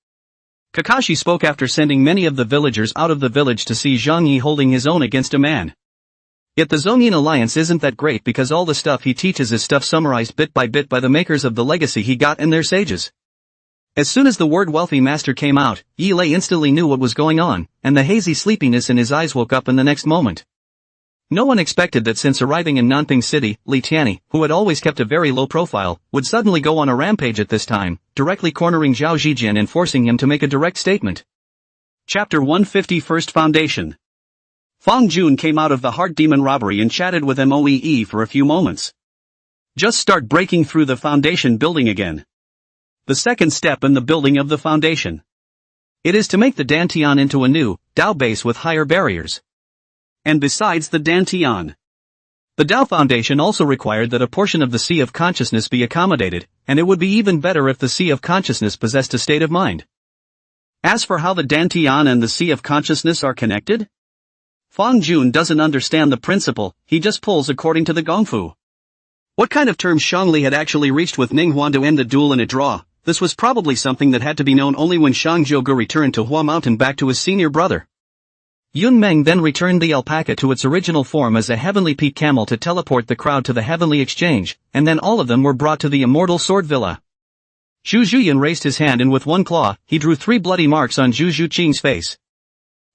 Kakashi spoke after sending many of the villagers out of the village to see Zhang Yi holding his own against a man. Yet the Zhongyin alliance isn't that great because all the stuff he teaches is stuff summarized bit by bit by the makers of the legacy he got and their sages. As soon as the word wealthy master came out, Yi Lei instantly knew what was going on, and the hazy sleepiness in his eyes woke up in the next moment. No one expected that since arriving in Nanping City, Li Tianyi, who had always kept a very low profile, would suddenly go on a rampage at this time, directly cornering Zhao Zhijian and forcing him to make a direct statement. Chapter 150 First Foundation. Fang Jun came out of the Heart Demon robbery and chatted with Moee for a few moments. Just start breaking through the foundation building again. The second step in the building of the foundation. It is to make the Dantian into a new, Dao base with higher barriers. And besides the Dantian, the Dao Foundation also required that a portion of the Sea of Consciousness be accommodated, and it would be even better if the Sea of Consciousness possessed a state of mind. As for how the Dantian and the Sea of Consciousness are connected, Fang Jun doesn't understand the principle, he just pulls according to the Gongfu. What kind of terms Shangli had actually reached with Ning Huan to end the duel in a draw? This was probably something that had to be known only when Shang Zhouge returned to Hua Mountain back to his senior brother. Yun Meng then returned the alpaca to its original form as a heavenly peak camel to teleport the crowd to the heavenly exchange, and then all of them were brought to the immortal sword villa. Zhu Zhuyan raised his hand and with one claw, he drew 3 bloody marks on Zhu Zhuqing's face.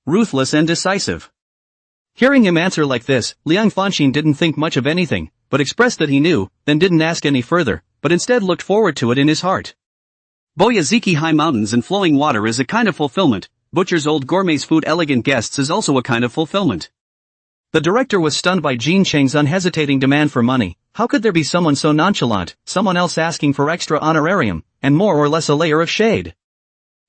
Ruthless and decisive. Hearing him answer like this, Liang Fanxin didn't think much of anything, but expressed that he knew, then didn't ask any further, but instead looked forward to it in his heart. Boyaziki high mountains and flowing water is a kind of fulfillment. Butcher's old gourmet's food elegant guests is also a kind of fulfillment. The director was stunned by Jean Cheng's unhesitating demand for money. How could there be someone so nonchalant, someone else asking for extra honorarium, and more or less a layer of shade?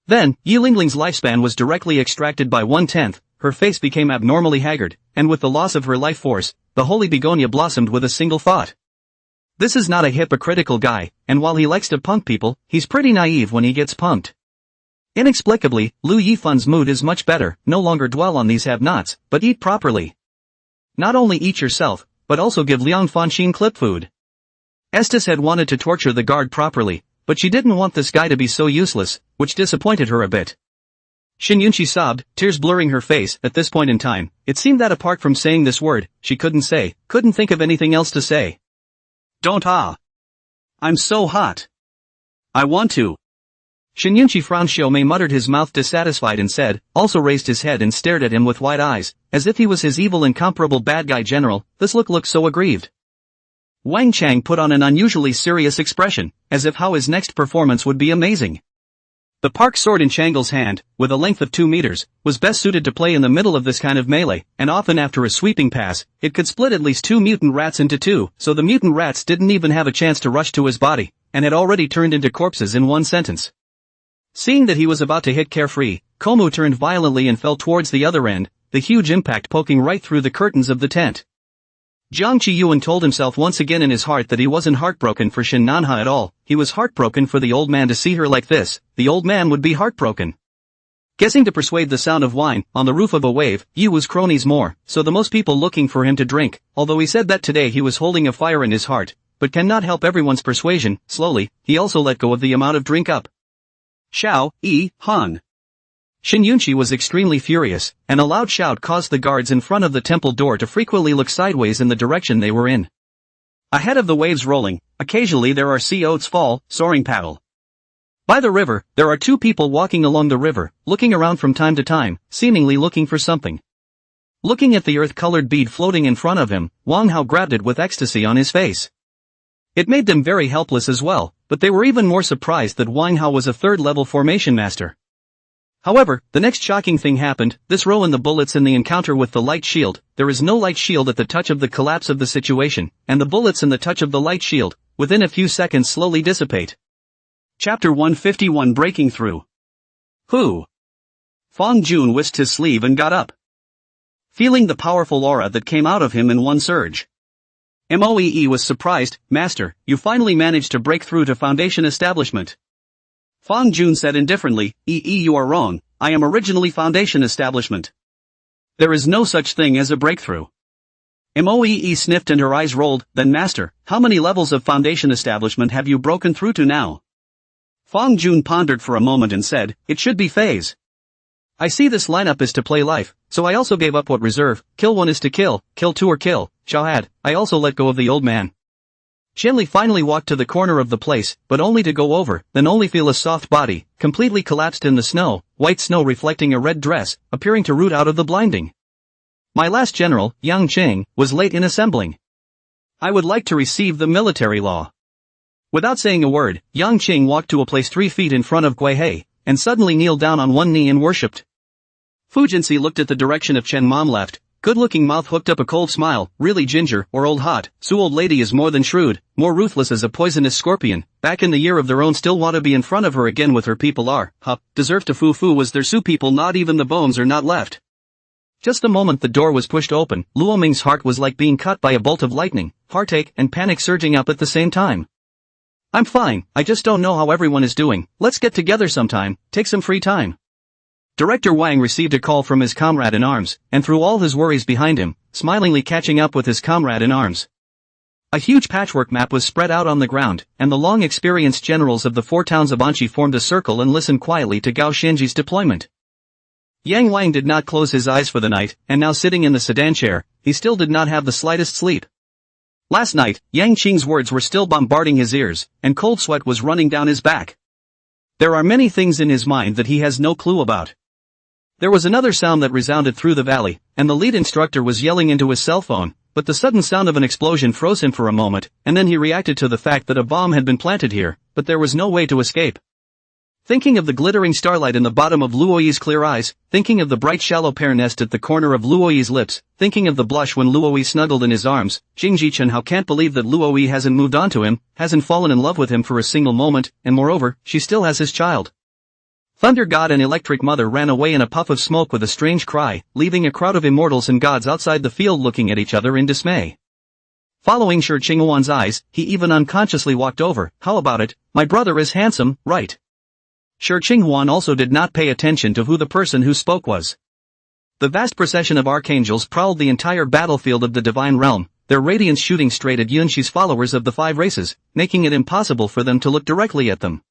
Then, Yi Lingling's lifespan was directly extracted by 1/10, her face became abnormally haggard, and with the loss of her life force, the holy begonia blossomed with a single thought. This is not a hypocritical guy, and while he likes to punk people, he's pretty naive when he gets punked. Inexplicably, Lu Yifan's mood is much better, no longer dwell on these have-nots, but eat properly. Not only eat yourself, but also give Liang Fanxin clip food. Estes had wanted to torture the guard properly, but she didn't want this guy to be so useless, which disappointed her a bit. Xin Yunqi sobbed, tears blurring her face. At this point in time, it seemed that apart from saying this word, she couldn't think of anything else to say. Don't I'm so hot. I want to. Xin Yunqi frowned. Xiaomei muttered, his mouth dissatisfied, and said, also raised his head and stared at him with wide eyes, as if he was his evil incomparable bad guy general. This looked so aggrieved. Wang Chang put on an unusually serious expression, as if how his next performance would be amazing. The park sword in Changle's hand, with a length of 2 meters, was best suited to play in the middle of this kind of melee, and often after a sweeping pass, it could split at least 2 mutant rats into 2, so the mutant rats didn't even have a chance to rush to his body, and had already turned into corpses in one sentence. Seeing that he was about to hit Carefree, Komu turned violently and fell towards the other end, the huge impact poking right through the curtains of the tent. Jiang Qiyuan told himself once again in his heart that he wasn't heartbroken for Shin Nanha at all, he was heartbroken for the old man to see her like this, the old man would be heartbroken. Guessing to persuade the sound of wine, on the roof of a wave, Yu was cronies more, so the most people looking for him to drink, although he said that today he was holding a fire in his heart, but cannot help everyone's persuasion, slowly, he also let go of the amount of drink up. Xiao, Han. Shin Yunqi was extremely furious, and a loud shout caused the guards in front of the temple door to frequently look sideways in the direction they were in. Ahead of the waves rolling, occasionally there are sea oats fall, soaring paddle. By the river, there are two people walking along the river, looking around from time to time, seemingly looking for something. Looking at the earth-colored bead floating in front of him, Wang Hao grabbed it with ecstasy on his face. It made them very helpless as well, but they were even more surprised that Wang Hao was a third-level formation master. However, the next shocking thing happened, this row in the bullets in the encounter with the light shield, there is no light shield at the touch of the collapse of the situation, and the bullets in the touch of the light shield, within a few seconds slowly dissipate. Chapter 151 Breaking Through. Who? Fong Jun whisked his sleeve and got up. Feeling the powerful aura that came out of him in one surge. Moee was surprised, Master, you finally managed to break through to Foundation Establishment. Fong Jun said indifferently, you are wrong, I am originally Foundation Establishment. There is no such thing as a breakthrough. Moee sniffed and her eyes rolled, then Master, how many levels of Foundation Establishment have you broken through to now? Fong Jun pondered for a moment and said, it should be phase. I see this lineup is to play life, so I also gave up what reserve, kill one is to kill two or kill, Xiaohad, I also let go of the old man. Qianli finally walked to the corner of the place, but only to go over, then only feel a soft body, completely collapsed in the snow, white snow reflecting a red dress, appearing to root out of the blinding. My last general, Yang Qing, was late in assembling. I would like to receive the military law. Without saying a word, Yang Qing walked to a place 3 feet in front of Guihei, and suddenly kneeled down on one knee and worshipped. Fu Jinsi looked at the direction of Chen Mom left, good-looking mouth hooked up a cold smile, really ginger, or old hot, Su old lady is more than shrewd, more ruthless as a poisonous scorpion, back in the year of their own still want to be in front of her again with her people are, deserve to Fu was their Su people not even the bones are not left. Just the moment the door was pushed open, Luo Ming's heart was like being cut by a bolt of lightning, heartache and panic surging up at the same time. I'm fine, I just don't know how everyone is doing, let's get together sometime, take some free time. Director Wang received a call from his comrade in arms, and threw all his worries behind him, smilingly catching up with his comrade in arms. A huge patchwork map was spread out on the ground, and the long-experienced generals of the 4 towns of Anqi formed a circle and listened quietly to Gao Shenji's deployment. Yang Wang did not close his eyes for the night, and now sitting in the sedan chair, he still did not have the slightest sleep. Last night, Yang Qing's words were still bombarding his ears, and cold sweat was running down his back. There are many things in his mind that he has no clue about. There was another sound that resounded through the valley, and the lead instructor was yelling into his cell phone, but the sudden sound of an explosion froze him for a moment, and then he reacted to the fact that a bomb had been planted here, but there was no way to escape. Thinking of the glittering starlight in the bottom of Luoyi's clear eyes, thinking of the bright shallow pear nest at the corner of Luoyi's lips, thinking of the blush when Luoyi snuggled in his arms, Jing Jichen how can't believe that Luoyi hasn't moved on to him, hasn't fallen in love with him for a single moment, and moreover, she still has his child. Thunder God and Electric Mother ran away in a puff of smoke with a strange cry, leaving a crowd of immortals and gods outside the field looking at each other in dismay. Following Shi Qinghuan's eyes, he even unconsciously walked over, how about it, my brother is handsome, right? Shi Qinghuan also did not pay attention to who the person who spoke was. The vast procession of archangels prowled the entire battlefield of the divine realm, their radiance shooting straight at Yunshi's followers of the 5 races, making it impossible for them to look directly at them.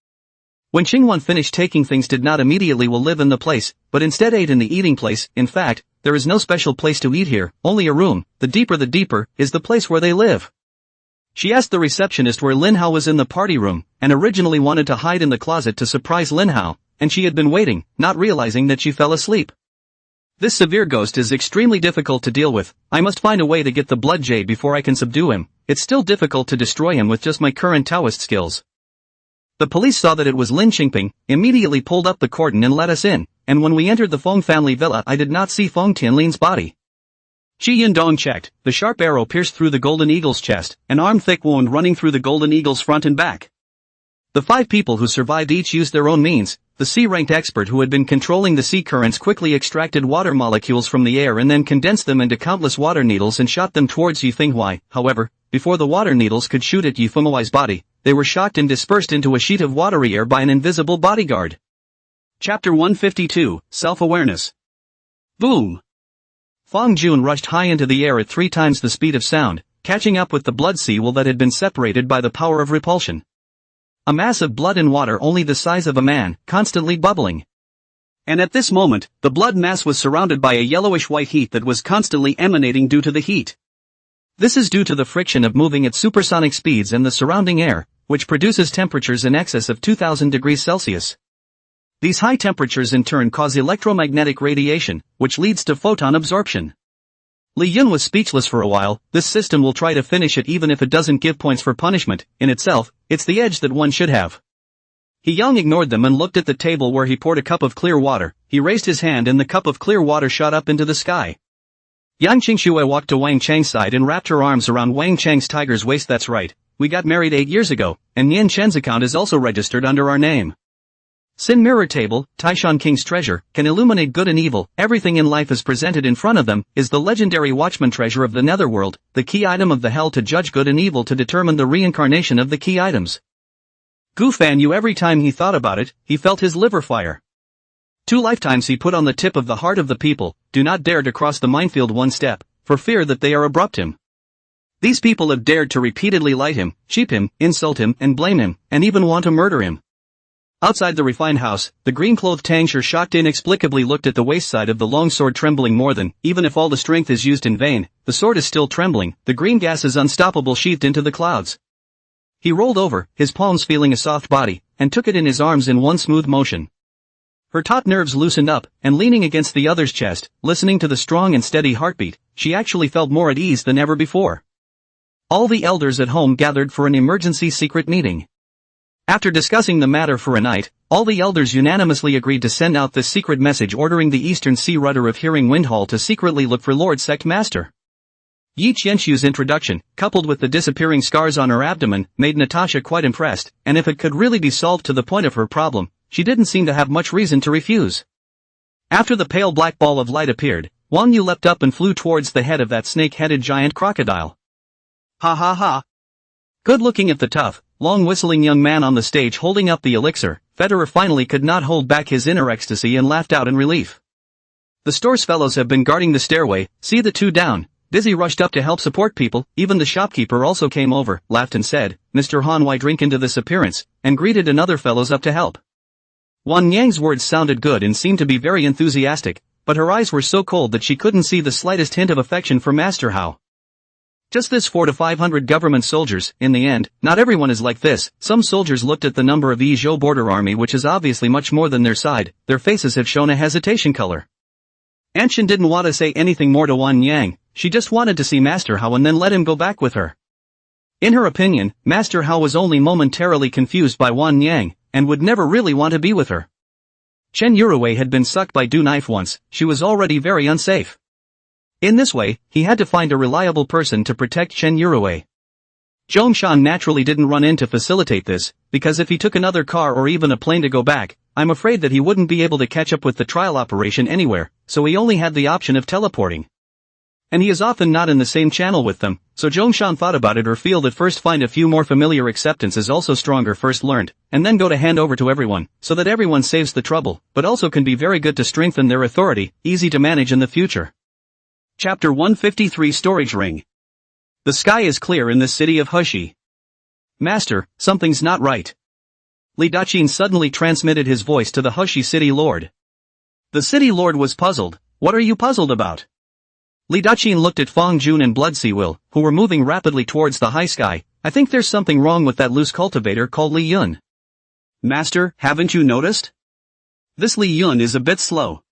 When Qinghuan finished taking things did not immediately will live in the place, but instead ate in the eating place. In fact, there is no special place to eat here, only a room, the deeper, is the place where they live. She asked the receptionist where Lin Hao was in the party room, and originally wanted to hide in the closet to surprise Lin Hao, and she had been waiting, not realizing that she fell asleep. This severe ghost is extremely difficult to deal with, I must find a way to get the blood jade before I can subdue him, it's still difficult to destroy him with just my current Taoist skills. The police saw that it was Lin Qingping, immediately pulled up the cordon and let us in, and when we entered the Fong family villa I did not see Fong Tianlin's body. Qi Yindong checked, the sharp arrow pierced through the golden eagle's chest, an arm-thick wound running through the golden eagle's front and back. The 5 people who survived each used their own means, the sea-ranked expert who had been controlling the sea currents quickly extracted water molecules from the air and then condensed them into countless water needles and shot them towards Yu Fenghuai. However, before the water needles could shoot at Yu Fenghuai's body, they were shocked and dispersed into a sheet of watery air by an invisible bodyguard. Chapter 152, Self-Awareness. Boom! Fong Jun rushed high into the air at 3 times the speed of sound, catching up with the blood seawall that had been separated by the power of repulsion. A mass of blood and water only the size of a man, constantly bubbling. And at this moment, the blood mass was surrounded by a yellowish-white heat that was constantly emanating due to the heat. This is due to the friction of moving at supersonic speeds and the surrounding air, which produces temperatures in excess of 2000 degrees Celsius. These high temperatures in turn cause electromagnetic radiation, which leads to photon absorption. Li Yun was speechless for a while. This system will try to finish it even if it doesn't give points for punishment. In itself, it's the edge that one should have. He Yang ignored them and looked at the table where he poured a cup of clear water. He raised his hand and the cup of clear water shot up into the sky. Yang Qingxue walked to Wang Chang's side and wrapped her arms around Wang Chang's tiger's waist. That's right, we got married 8 years ago, and Yan Chen's account is also registered under our name. Sin Mirror Table, Taishan King's treasure, can illuminate good and evil. Everything in life is presented in front of them, is the legendary Watchman treasure of the Netherworld, the key item of the Hell to judge good and evil to determine the reincarnation of the key items. Gu Fan knew every time he thought about it, he felt his liver fire. 2 lifetimes he put on the tip of the heart of the people, do not dare to cross the minefield one step, for fear that they are abrupt him. These people have dared to repeatedly light him, cheat him, insult him, and blame him, and even want to murder him. Outside the refined house, the green-clothed Tangsher shocked inexplicably looked at the waist side of the long sword trembling more than, even if all the strength is used in vain, the sword is still trembling, the green gas is unstoppable sheathed into the clouds. He rolled over, his palms feeling a soft body, and took it in his arms in one smooth motion. Her taut nerves loosened up, and leaning against the other's chest, listening to the strong and steady heartbeat, she actually felt more at ease than ever before. All the elders at home gathered for an emergency secret meeting. After discussing the matter for a night, all the elders unanimously agreed to send out this secret message ordering the Eastern Sea Rudder of Hearing Windhall to secretly look for Lord Sect Master. Yi Qianshu's introduction, coupled with the disappearing scars on her abdomen, made Natasha quite impressed, and if it could really be solved to the point of her problem, she didn't seem to have much reason to refuse. After the pale black ball of light appeared, Wang Yu leapt up and flew towards the head of that snake-headed giant crocodile. Ha ha ha! Good looking at the tough, long whistling young man on the stage holding up the elixir, Federer finally could not hold back his inner ecstasy and laughed out in relief. The store's fellows have been guarding the stairway, see the 2 down. Dizzy rushed up to help support people, even the shopkeeper also came over, laughed and said, Mr. Han, why drink into this appearance, and greeted another fellows up to help. Wan Yang's words sounded good and seemed to be very enthusiastic, but her eyes were so cold that she couldn't see the slightest hint of affection for Master Hao. Just this 400 to 500 government soldiers, in the end, not everyone is like this. Some soldiers looked at the number of the Zhou border army which is obviously much more than their side, their faces have shown a hesitation color. Anshin didn't want to say anything more to Wan Yang, she just wanted to see Master Hao and then let him go back with her. In her opinion, Master Hao was only momentarily confused by Wan Yang, and would never really want to be with her. Chen Yurui had been sucked by Du Knife once, she was already very unsafe. In this way, he had to find a reliable person to protect Chen Yurui. Zhong Shan naturally didn't run in to facilitate this, because if he took another car or even a plane to go back, I'm afraid that he wouldn't be able to catch up with the trial operation anywhere, so he only had the option of teleporting. And he is often not in the same channel with them, so Zhong Shan thought about it or feel that first find a few more familiar acceptance is also stronger first learned, and then go to hand over to everyone, so that everyone saves the trouble, but also can be very good to strengthen their authority, easy to manage in the future. Chapter 153 Storage Ring. The sky is clear in the city of Hushi. Master, something's not right. Li Daqin suddenly transmitted his voice to the Hushi city lord. The city lord was puzzled. What are you puzzled about? Li Daqin looked at Fong Jun and Blood Seawill, who were moving rapidly towards the high sky. I think there's something wrong with that loose cultivator called Li Yun. Master, haven't you noticed? This Li Yun is a bit slow.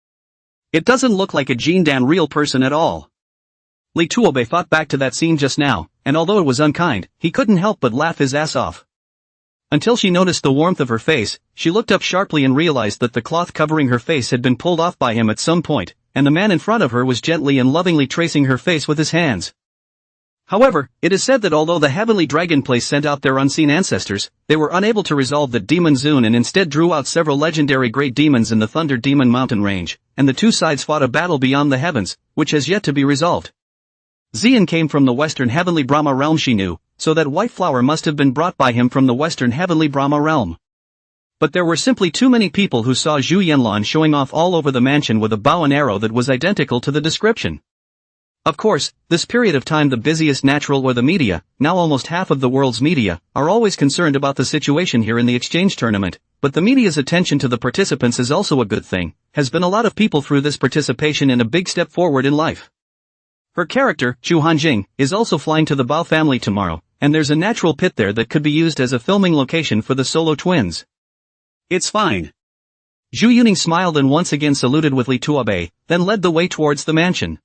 It doesn't look like a Jindan real person at all. Li Tuobe thought back to that scene just now, and although it was unkind, he couldn't help but laugh his ass off. Until she noticed the warmth of her face, she looked up sharply and realized that the cloth covering her face had been pulled off by him at some point, and the man in front of her was gently and lovingly tracing her face with his hands. However, it is said that although the Heavenly Dragon Place sent out their unseen ancestors, they were unable to resolve the Demon Zune and instead drew out several legendary great demons in the Thunder Demon Mountain range, and the two sides fought a battle beyond the heavens, which has yet to be resolved. Xian came from the western Heavenly Brahma realm, she knew, so that white flower must have been brought by him from the western Heavenly Brahma realm. But there were simply too many people who saw Zhu Yanlan showing off all over the mansion with a bow and arrow that was identical to the description. Of course, this period of time the busiest natural or the media, now almost half of the world's media, are always concerned about the situation here in the exchange tournament, but the media's attention to the participants is also a good thing, has been a lot of people through this participation in a big step forward in life. Her character, Chu Hanjing, is also flying to the Bao family tomorrow, and there's a natural pit there that could be used as a filming location for the solo twins. It's fine. Zhu Yuning smiled and once again saluted with Li Tuobai, then led the way towards the mansion.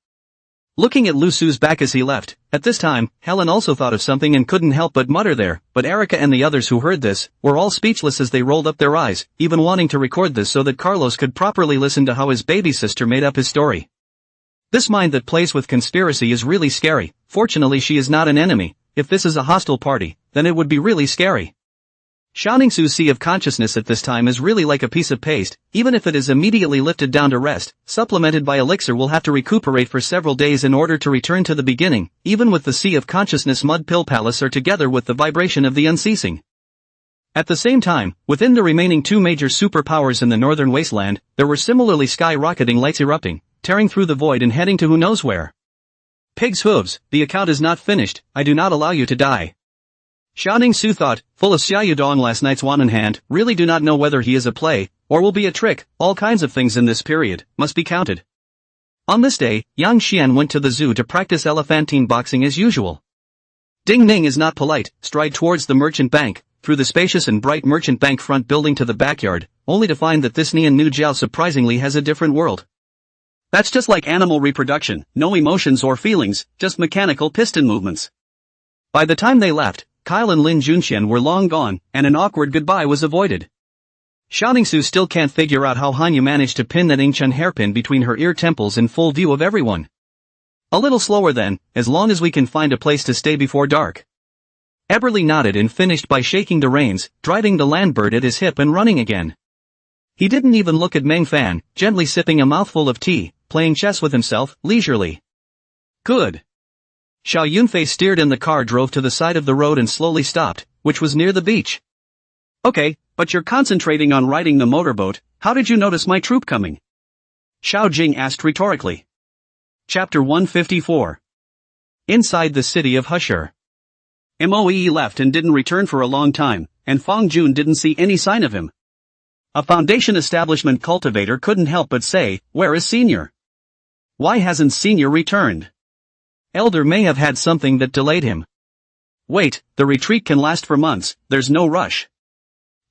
Looking at Lu Su's back as he left, at this time, Helen also thought of something and couldn't help but mutter there, but Erica and the others who heard this, were all speechless as they rolled up their eyes, even wanting to record this so that Carlos could properly listen to how his baby sister made up his story. This mind that plays with conspiracy is really scary. Fortunately she is not an enemy. If this is a hostile party, then it would be really scary. Xiaoningsu's sea of consciousness at this time is really like a piece of paste. Even if it is immediately lifted down to rest, supplemented by elixir will have to recuperate for several days in order to return to the beginning, even with the sea of consciousness mud pill palace or together with the vibration of the unceasing. At the same time, within the remaining two major superpowers in the northern wasteland, there were similarly skyrocketing lights erupting, tearing through the void and heading to who knows where. Pig's hooves, the account is not finished, I do not allow you to die. Xiaoningsu thought, full of Xia Yudong last night's one in hand, really do not know whether he is a play, or will be a trick, all kinds of things in this period, must be counted. On this day, Yang Xian went to the zoo to practice elephantine boxing as usual. Ding Ning is not polite, stride towards the merchant bank, through the spacious and bright merchant bank front building to the backyard, only to find that this Nian Nu Jiao surprisingly has a different world. That's just like animal reproduction, no emotions or feelings, just mechanical piston movements. By the time they left, Kyle and Lin Junxian were long gone, and an awkward goodbye was avoided. Xiaoningsu still can't figure out how Hanya managed to pin that Ingchen hairpin between her ear temples in full view of everyone. A little slower then, as long as we can find a place to stay before dark. Eberly nodded and finished by shaking the reins, driving the landbird at his hip and running again. He didn't even look at Meng Fan, gently sipping a mouthful of tea, playing chess with himself, leisurely. Good. Xiao Yunfei steered and the car drove to the side of the road and slowly stopped, which was near the beach. Okay, but you're concentrating on riding the motorboat, how did you notice my troop coming? Xiao Jing asked rhetorically. Chapter 154. Inside the city of Hushur. Moe left and didn't return for a long time, and Fong Jun didn't see any sign of him. A foundation establishment cultivator couldn't help but say, where is Senior? Why hasn't Senior returned? Elder may have had something that delayed him. Wait, the retreat can last for months, there's no rush.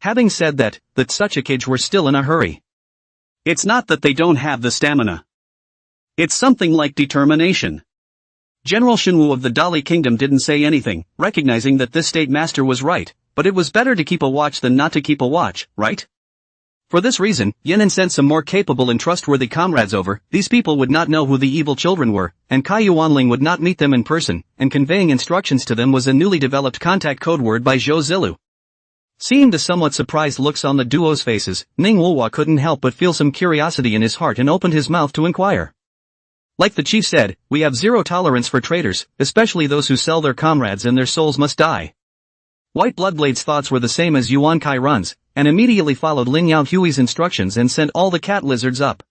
Having said that such a kids were still in a hurry. It's not that they don't have the stamina. It's something like determination. General Shenwu of the Dali Kingdom didn't say anything, recognizing that this state master was right, but it was better to keep a watch than not to keep a watch, right? For this reason, Yenin sent some more capable and trustworthy comrades over. These people would not know who the evil children were, and Kai Yuanling would not meet them in person, and conveying instructions to them was a newly developed contact code word by Zhou Zilu. Seeing the somewhat surprised looks on the duo's faces, Ning Wulhua couldn't help but feel some curiosity in his heart and opened his mouth to inquire. Like the chief said, we have zero tolerance for traitors, especially those who sell their comrades and their souls must die. White Bloodblade's thoughts were the same as Yuan Kai Run's, and immediately followed Lin Yao Hui's instructions and sent all the cat lizards up.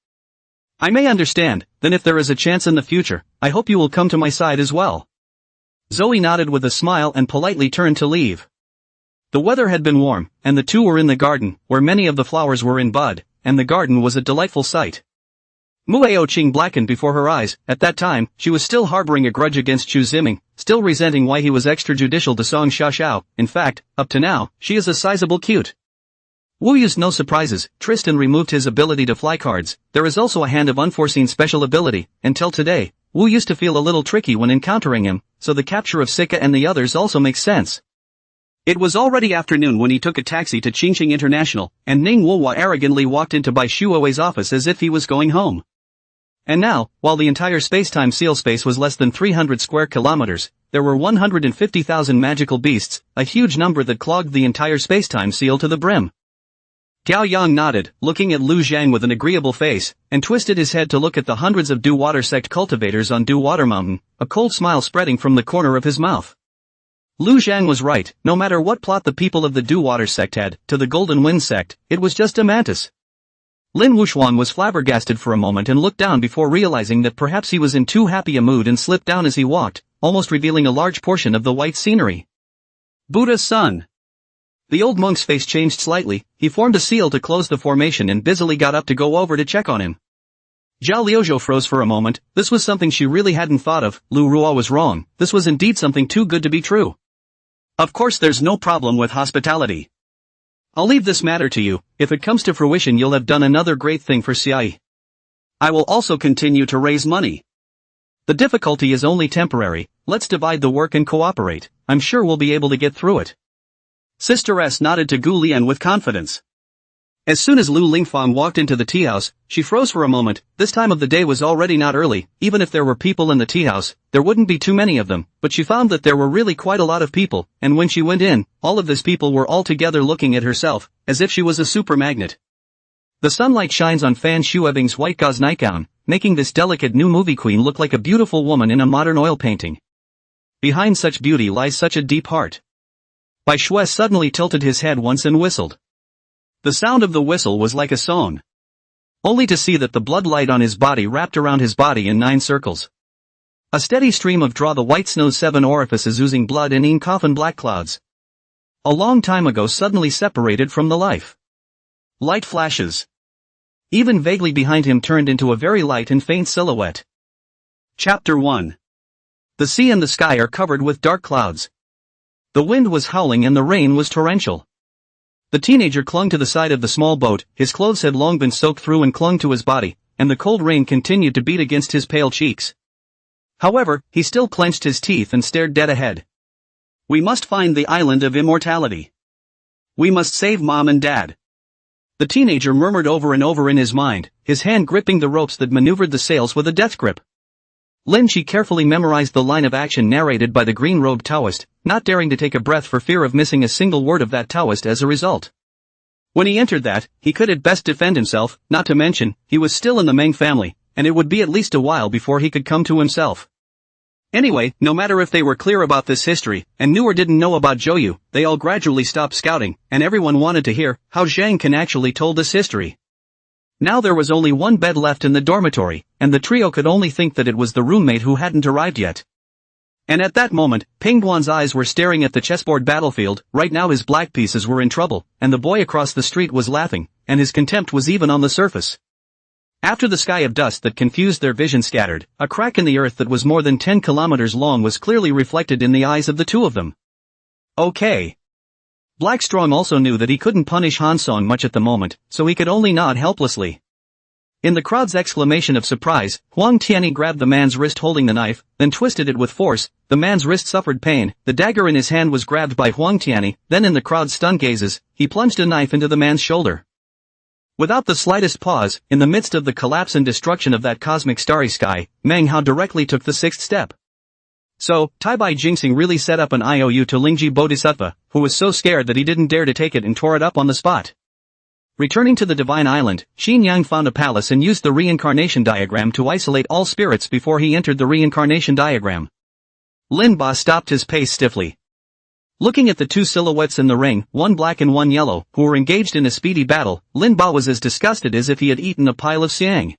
I may understand, then if there is a chance in the future, I hope you will come to my side as well. Zoe nodded with a smile and politely turned to leave. The weather had been warm, and the two were in the garden, where many of the flowers were in bud, and the garden was a delightful sight. Mueo Qing blackened before her eyes. At that time, she was still harboring a grudge against Chu Ziming, still resenting why he was extrajudicial to Song Xiaoxiao. In fact, up to now, she is a sizable cute. Wu used no surprises. Tristan removed his ability to fly cards. There is also a hand of unforeseen special ability. Until today, Wu used to feel a little tricky when encountering him, so the capture of Sika and the others also makes sense. It was already afternoon when he took a taxi to Qingxing International, and Ning Wulhua arrogantly walked into Bai Shuowei's office as if he was going home. And now, while the entire space-time seal space was less than 300 square kilometers, there were 150,000 magical beasts, a huge number that clogged the entire spacetime seal to the brim. Gao Yang nodded, looking at Lu Zhang with an agreeable face, and twisted his head to look at the hundreds of Dew Water sect cultivators on Dew Water Mountain, a cold smile spreading from the corner of his mouth. Lu Zhang was right, no matter what plot the people of the Dew Water sect had, to the Golden Wind sect, it was just a mantis. Lin Wuxuan was flabbergasted for a moment and looked down before realizing that perhaps he was in too happy a mood and slipped down as he walked, almost revealing a large portion of the white scenery. Buddha's son. The old monk's face changed slightly, he formed a seal to close the formation and busily got up to go over to check on him. Zhao Liuzhou froze for a moment, this was something she really hadn't thought of, Lu Ruo was wrong, this was indeed something too good to be true. Of course there's no problem with hospitality. I'll leave this matter to you, if it comes to fruition you'll have done another great thing for Xiai. I will also continue to raise money. The difficulty is only temporary, let's divide the work and cooperate, I'm sure we'll be able to get through it. Sister S nodded to Gu Lian with confidence. As soon as Lu Lingfang walked into the tea house, she froze for a moment, this time of the day was already not early, even if there were people in the tea house, there wouldn't be too many of them, but she found that there were really quite a lot of people, and when she went in, all of these people were all together looking at herself, as if she was a super magnet. The sunlight shines on Fan Shuebing's white gauze nightgown, making this delicate new movie queen look like a beautiful woman in a modern oil painting. Behind such beauty lies such a deep heart. Bai Shui suddenly tilted his head once and whistled. The sound of the whistle was like a song. Only to see that the blood light on his body wrapped around his body in 9 circles. A steady stream of draw the white snow's 7 orifices oozing blood and in coffin black clouds. A long time ago suddenly separated from the life. Light flashes. Even vaguely behind him turned into a very light and faint silhouette. Chapter 1. The sea and the sky are covered with dark clouds. The wind was howling and the rain was torrential. The teenager clung to the side of the small boat, his clothes had long been soaked through and clung to his body, and the cold rain continued to beat against his pale cheeks. However, he still clenched his teeth and stared dead ahead. We must find the island of immortality. We must save Mom and Dad. The teenager murmured over and over in his mind, his hand gripping the ropes that maneuvered the sails with a death grip. Lin Chi carefully memorized the line of action narrated by the green-robed Taoist, not daring to take a breath for fear of missing a single word of that Taoist as a result. When he entered that, he could at best defend himself, not to mention, he was still in the Meng family, and it would be at least a while before he could come to himself. Anyway, no matter if they were clear about this history, and knew or didn't know about Zhouyu, they all gradually stopped scouting, and everyone wanted to hear how Zhang Can actually told this history. Now there was only one bed left in the dormitory, and the trio could only think that it was the roommate who hadn't arrived yet. And at that moment, Ping Duan's eyes were staring at the chessboard battlefield, right now his black pieces were in trouble, and the boy across the street was laughing, and his contempt was even on the surface. After the sky of dust that confused their vision scattered, a crack in the earth that was more than 10 kilometers long was clearly reflected in the eyes of the two of them. Okay. Blackstrong also knew that he couldn't punish Han Song much at the moment, so he could only nod helplessly. In the crowd's exclamation of surprise, Huang Tianyi grabbed the man's wrist holding the knife, then twisted it with force, the man's wrist suffered pain, the dagger in his hand was grabbed by Huang Tianyi, then in the crowd's stunned gazes, he plunged a knife into the man's shoulder. Without the slightest pause, in the midst of the collapse and destruction of that cosmic starry sky, Meng Hao directly took the 6th step. So, Taibai Jingxing really set up an IOU to Lingji Bodhisattva, who was so scared that he didn't dare to take it and tore it up on the spot. Returning to the Divine Island, Xin Yang found a palace and used the reincarnation diagram to isolate all spirits before he entered the reincarnation diagram. Lin Ba stopped his pace stiffly. Looking at the two silhouettes in the ring, one black and one yellow, who were engaged in a speedy battle, Lin Ba was as disgusted as if he had eaten a pile of siang.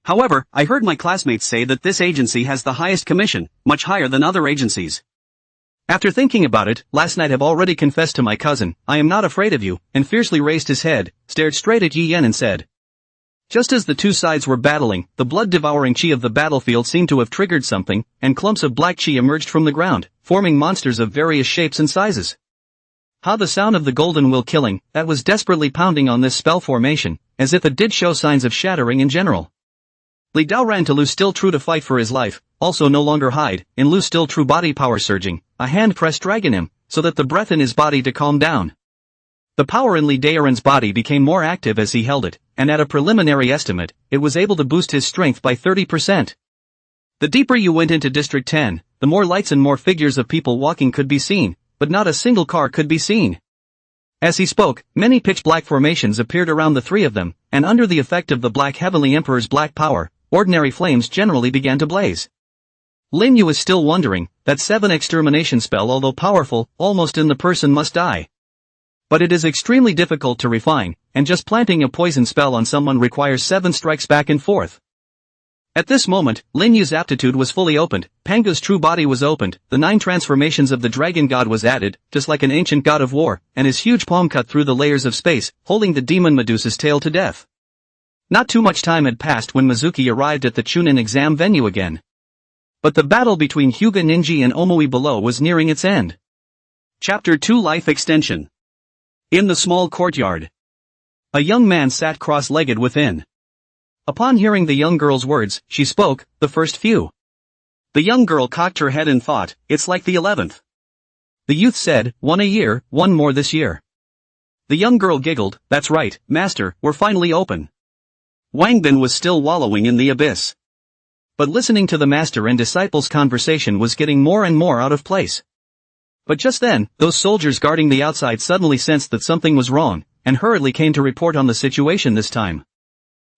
However, I heard my classmates say that this agency has the highest commission, much higher than other agencies. After thinking about it, last night I've already confessed to my cousin, I am not afraid of you, and fiercely raised his head, stared straight at Yi Yan and said. Just as the two sides were battling, the blood-devouring chi of the battlefield seemed to have triggered something, and clumps of black chi emerged from the ground, forming monsters of various shapes and sizes. How the sound of the golden will killing, that was desperately pounding on this spell formation, as if it did show signs of shattering in general. Li Dao ran to Lu still true to fight for his life, also no longer hide, in Lu's still true body power surging, a hand pressed dragging him, so that the breath in his body to calm down. The power in Li Daoran's body became more active as he held it, and at a preliminary estimate, it was able to boost his strength by 30%. The deeper you went into District 10, the more lights and more figures of people walking could be seen, but not a single car could be seen. As he spoke, many pitch-black formations appeared around the three of them, and under the effect of the Black Heavenly Emperor's black power, ordinary flames generally began to blaze. Lin Yu is still wondering, that 7 extermination spell, although powerful, almost in the person must die. But it is extremely difficult to refine, and just planting a poison spell on someone requires 7 strikes back and forth. At this moment, Lin Yu's aptitude was fully opened, Pangu's true body was opened, the 9 transformations of the dragon god was added, just like an ancient god of war, and his huge palm cut through the layers of space, holding the demon Medusa's tail to death. Not too much time had passed when Mizuki arrived at the Chunin exam venue again. But the battle between Hyuga Ninji and Omoi below was nearing its end. Chapter 2 Life Extension. In the small courtyard, a young man sat cross-legged within. Upon hearing the young girl's words, she spoke, the first few. The young girl cocked her head and thought, it's like the 11th. The youth said, 1 a year, 1 more this year. The young girl giggled, that's right, master, we're finally open. Wang Bin was still wallowing in the abyss. But listening to the master and disciple's conversation was getting more and more out of place. But just then, those soldiers guarding the outside suddenly sensed that something was wrong, and hurriedly came to report on the situation this time.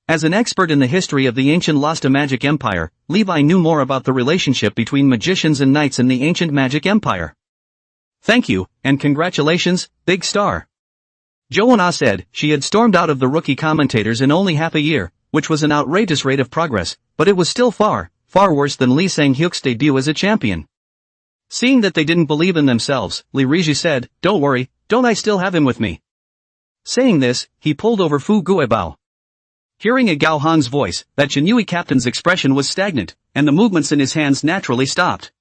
As an expert in the history of the ancient lost magic empire, Levi knew more about the relationship between magicians and knights in the ancient magic empire. Thank you, and congratulations, big star. Joanna said, she had stormed out of the rookie commentators in only half a year, which was an outrageous rate of progress, but it was still far, far worse than Lee Sang-hyuk's debut as a champion. Seeing that they didn't believe in themselves, Li Riji said, don't worry, don't I still have him with me? Saying this, he pulled over Fu Guibao. Hearing a Gao Han's voice, that Jinui captain's expression was stagnant, and the movements in his hands naturally stopped.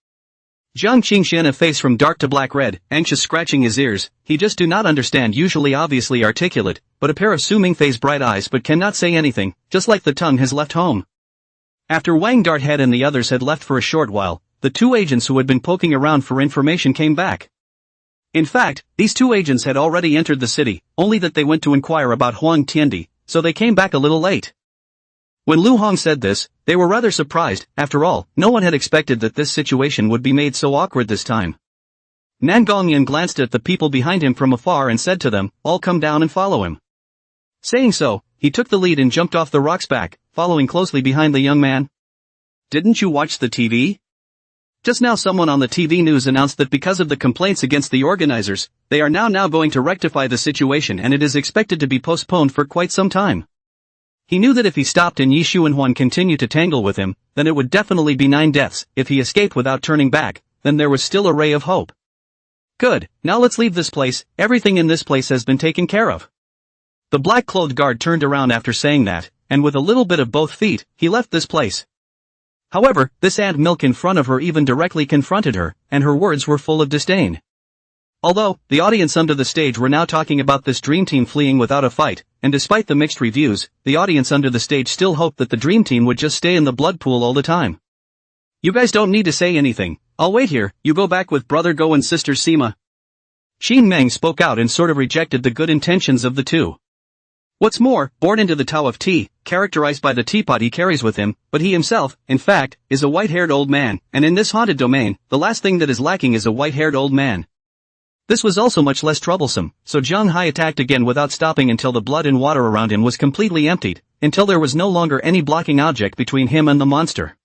Jiang Qingxian, a face from dark to black red, anxious, scratching his ears, he just do not understand, usually obviously articulate, but a pair of Su Mingfei's bright eyes but cannot say anything, just like the tongue has left home. After Wang Darthead and the others had left for a short while, the 2 agents who had been poking around for information came back. In fact, these 2 agents had already entered the city, only that they went to inquire about Huang Tiandi, so they came back a little late. When Lu Hong said this, they were rather surprised. After all, no one had expected that this situation would be made so awkward this time. Nan Gongyan glanced at the people behind him from afar and said to them, all come down and follow him. Saying so, he took the lead and jumped off the rock's back, following closely behind the young man. Didn't you watch the TV? Just now someone on the TV news announced that because of the complaints against the organizers, they are now going to rectify the situation, and it is expected to be postponed for quite some time. He knew that if he stopped and Yishu and Huan continued to tangle with him, then it would definitely be 9 deaths. If he escaped without turning back, then there was still a ray of hope. Good, now let's leave this place. Everything in this place has been taken care of. The black-clothed guard turned around after saying that, and with a little bit of both feet, he left this place. However, this Aunt Milk in front of her even directly confronted her, and her words were full of disdain. Although, the audience under the stage were now talking about this dream team fleeing without a fight, and despite the mixed reviews, the audience under the stage still hoped that the dream team would just stay in the blood pool all the time. You guys don't need to say anything, I'll wait here, you go back with brother Go and sister Sima. Qin Meng spoke out and sort of rejected the good intentions of the 2. What's more, born into the Tao of Tea, characterized by the teapot he carries with him, but he himself, in fact, is a white-haired old man, and in this haunted domain, the last thing that is lacking is a white-haired old man. This was also much less troublesome, so Zhang Hai attacked again without stopping until the blood and water around him was completely emptied, until there was no longer any blocking object between him and the monster.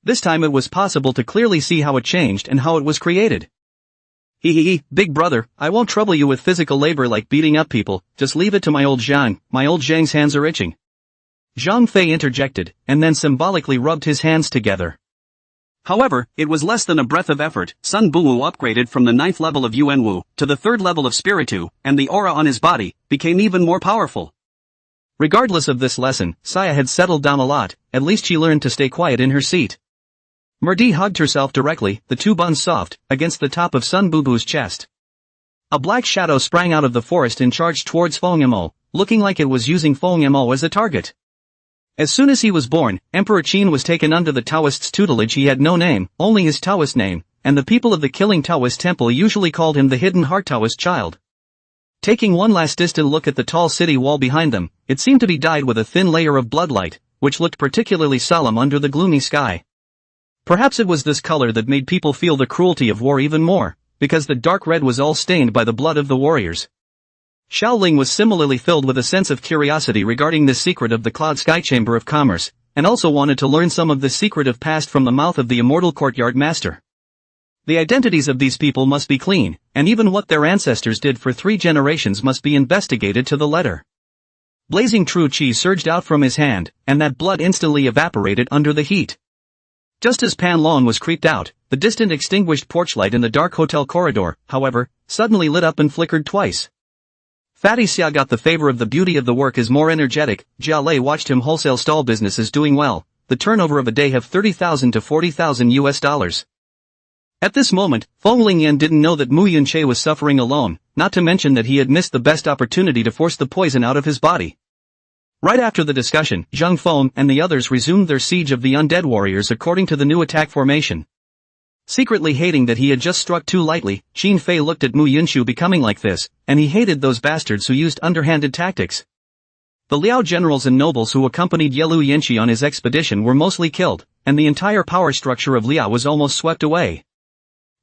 This time it was possible to clearly see how it changed and how it was created. Big brother, I won't trouble you with physical labor like beating up people, just leave it to my old Zhang, my old Zhang's hands are itching. Zhang Fei interjected, and then symbolically rubbed his hands together. However, it was less than a breath of effort. Sun Buwu upgraded from the 9th level of Yuan Wu to the 3rd level of Spiritu, and the aura on his body became even more powerful. Regardless of this lesson, Saya had settled down a lot, at least she learned to stay quiet in her seat. Murdi hugged herself directly, the 2 buns soft, against the top of Sun Bubu's chest. A black shadow sprang out of the forest and charged towards Fong Mo, looking like it was using Fong Mo as a target. As soon as he was born, Emperor Qin was taken under the Taoist's tutelage. He had no name, only his Taoist name, and the people of the Killing Taoist Temple usually called him the Hidden Heart Taoist Child. Taking one last distant look at the tall city wall behind them, it seemed to be dyed with a thin layer of bloodlight, which looked particularly solemn under the gloomy sky. Perhaps it was this color that made people feel the cruelty of war even more, because the dark red was all stained by the blood of the warriors. Xiaoling was similarly filled with a sense of curiosity regarding the secret of the Cloud Sky Chamber of Commerce, and also wanted to learn some of the secretive past from the mouth of the immortal courtyard master. The identities of these people must be clean, and even what their ancestors did for 3 generations must be investigated to the letter. Blazing true qi surged out from his hand, and that blood instantly evaporated under the heat. Just as Pan Lon was creeped out, the distant extinguished porchlight in the dark hotel corridor, however, suddenly lit up and flickered twice. Fatty Xia got the favor of the beauty of the work is more energetic. Jia Lei watched him wholesale stall businesses doing well, the turnover of a day have 30,000 to 40,000 US dollars. At this moment, Feng Lingyan didn't know that Mu Yunche was suffering alone, not to mention that he had missed the best opportunity to force the poison out of his body. Right after the discussion, Zhang Feng and the others resumed their siege of the undead warriors according to the new attack formation. Secretly hating that he had just struck too lightly, Qin Fei looked at Mu Yunshu becoming like this, and he hated those bastards who used underhanded tactics. The Liao generals and nobles who accompanied Yelu Yanqi on his expedition were mostly killed, and the entire power structure of Liao was almost swept away.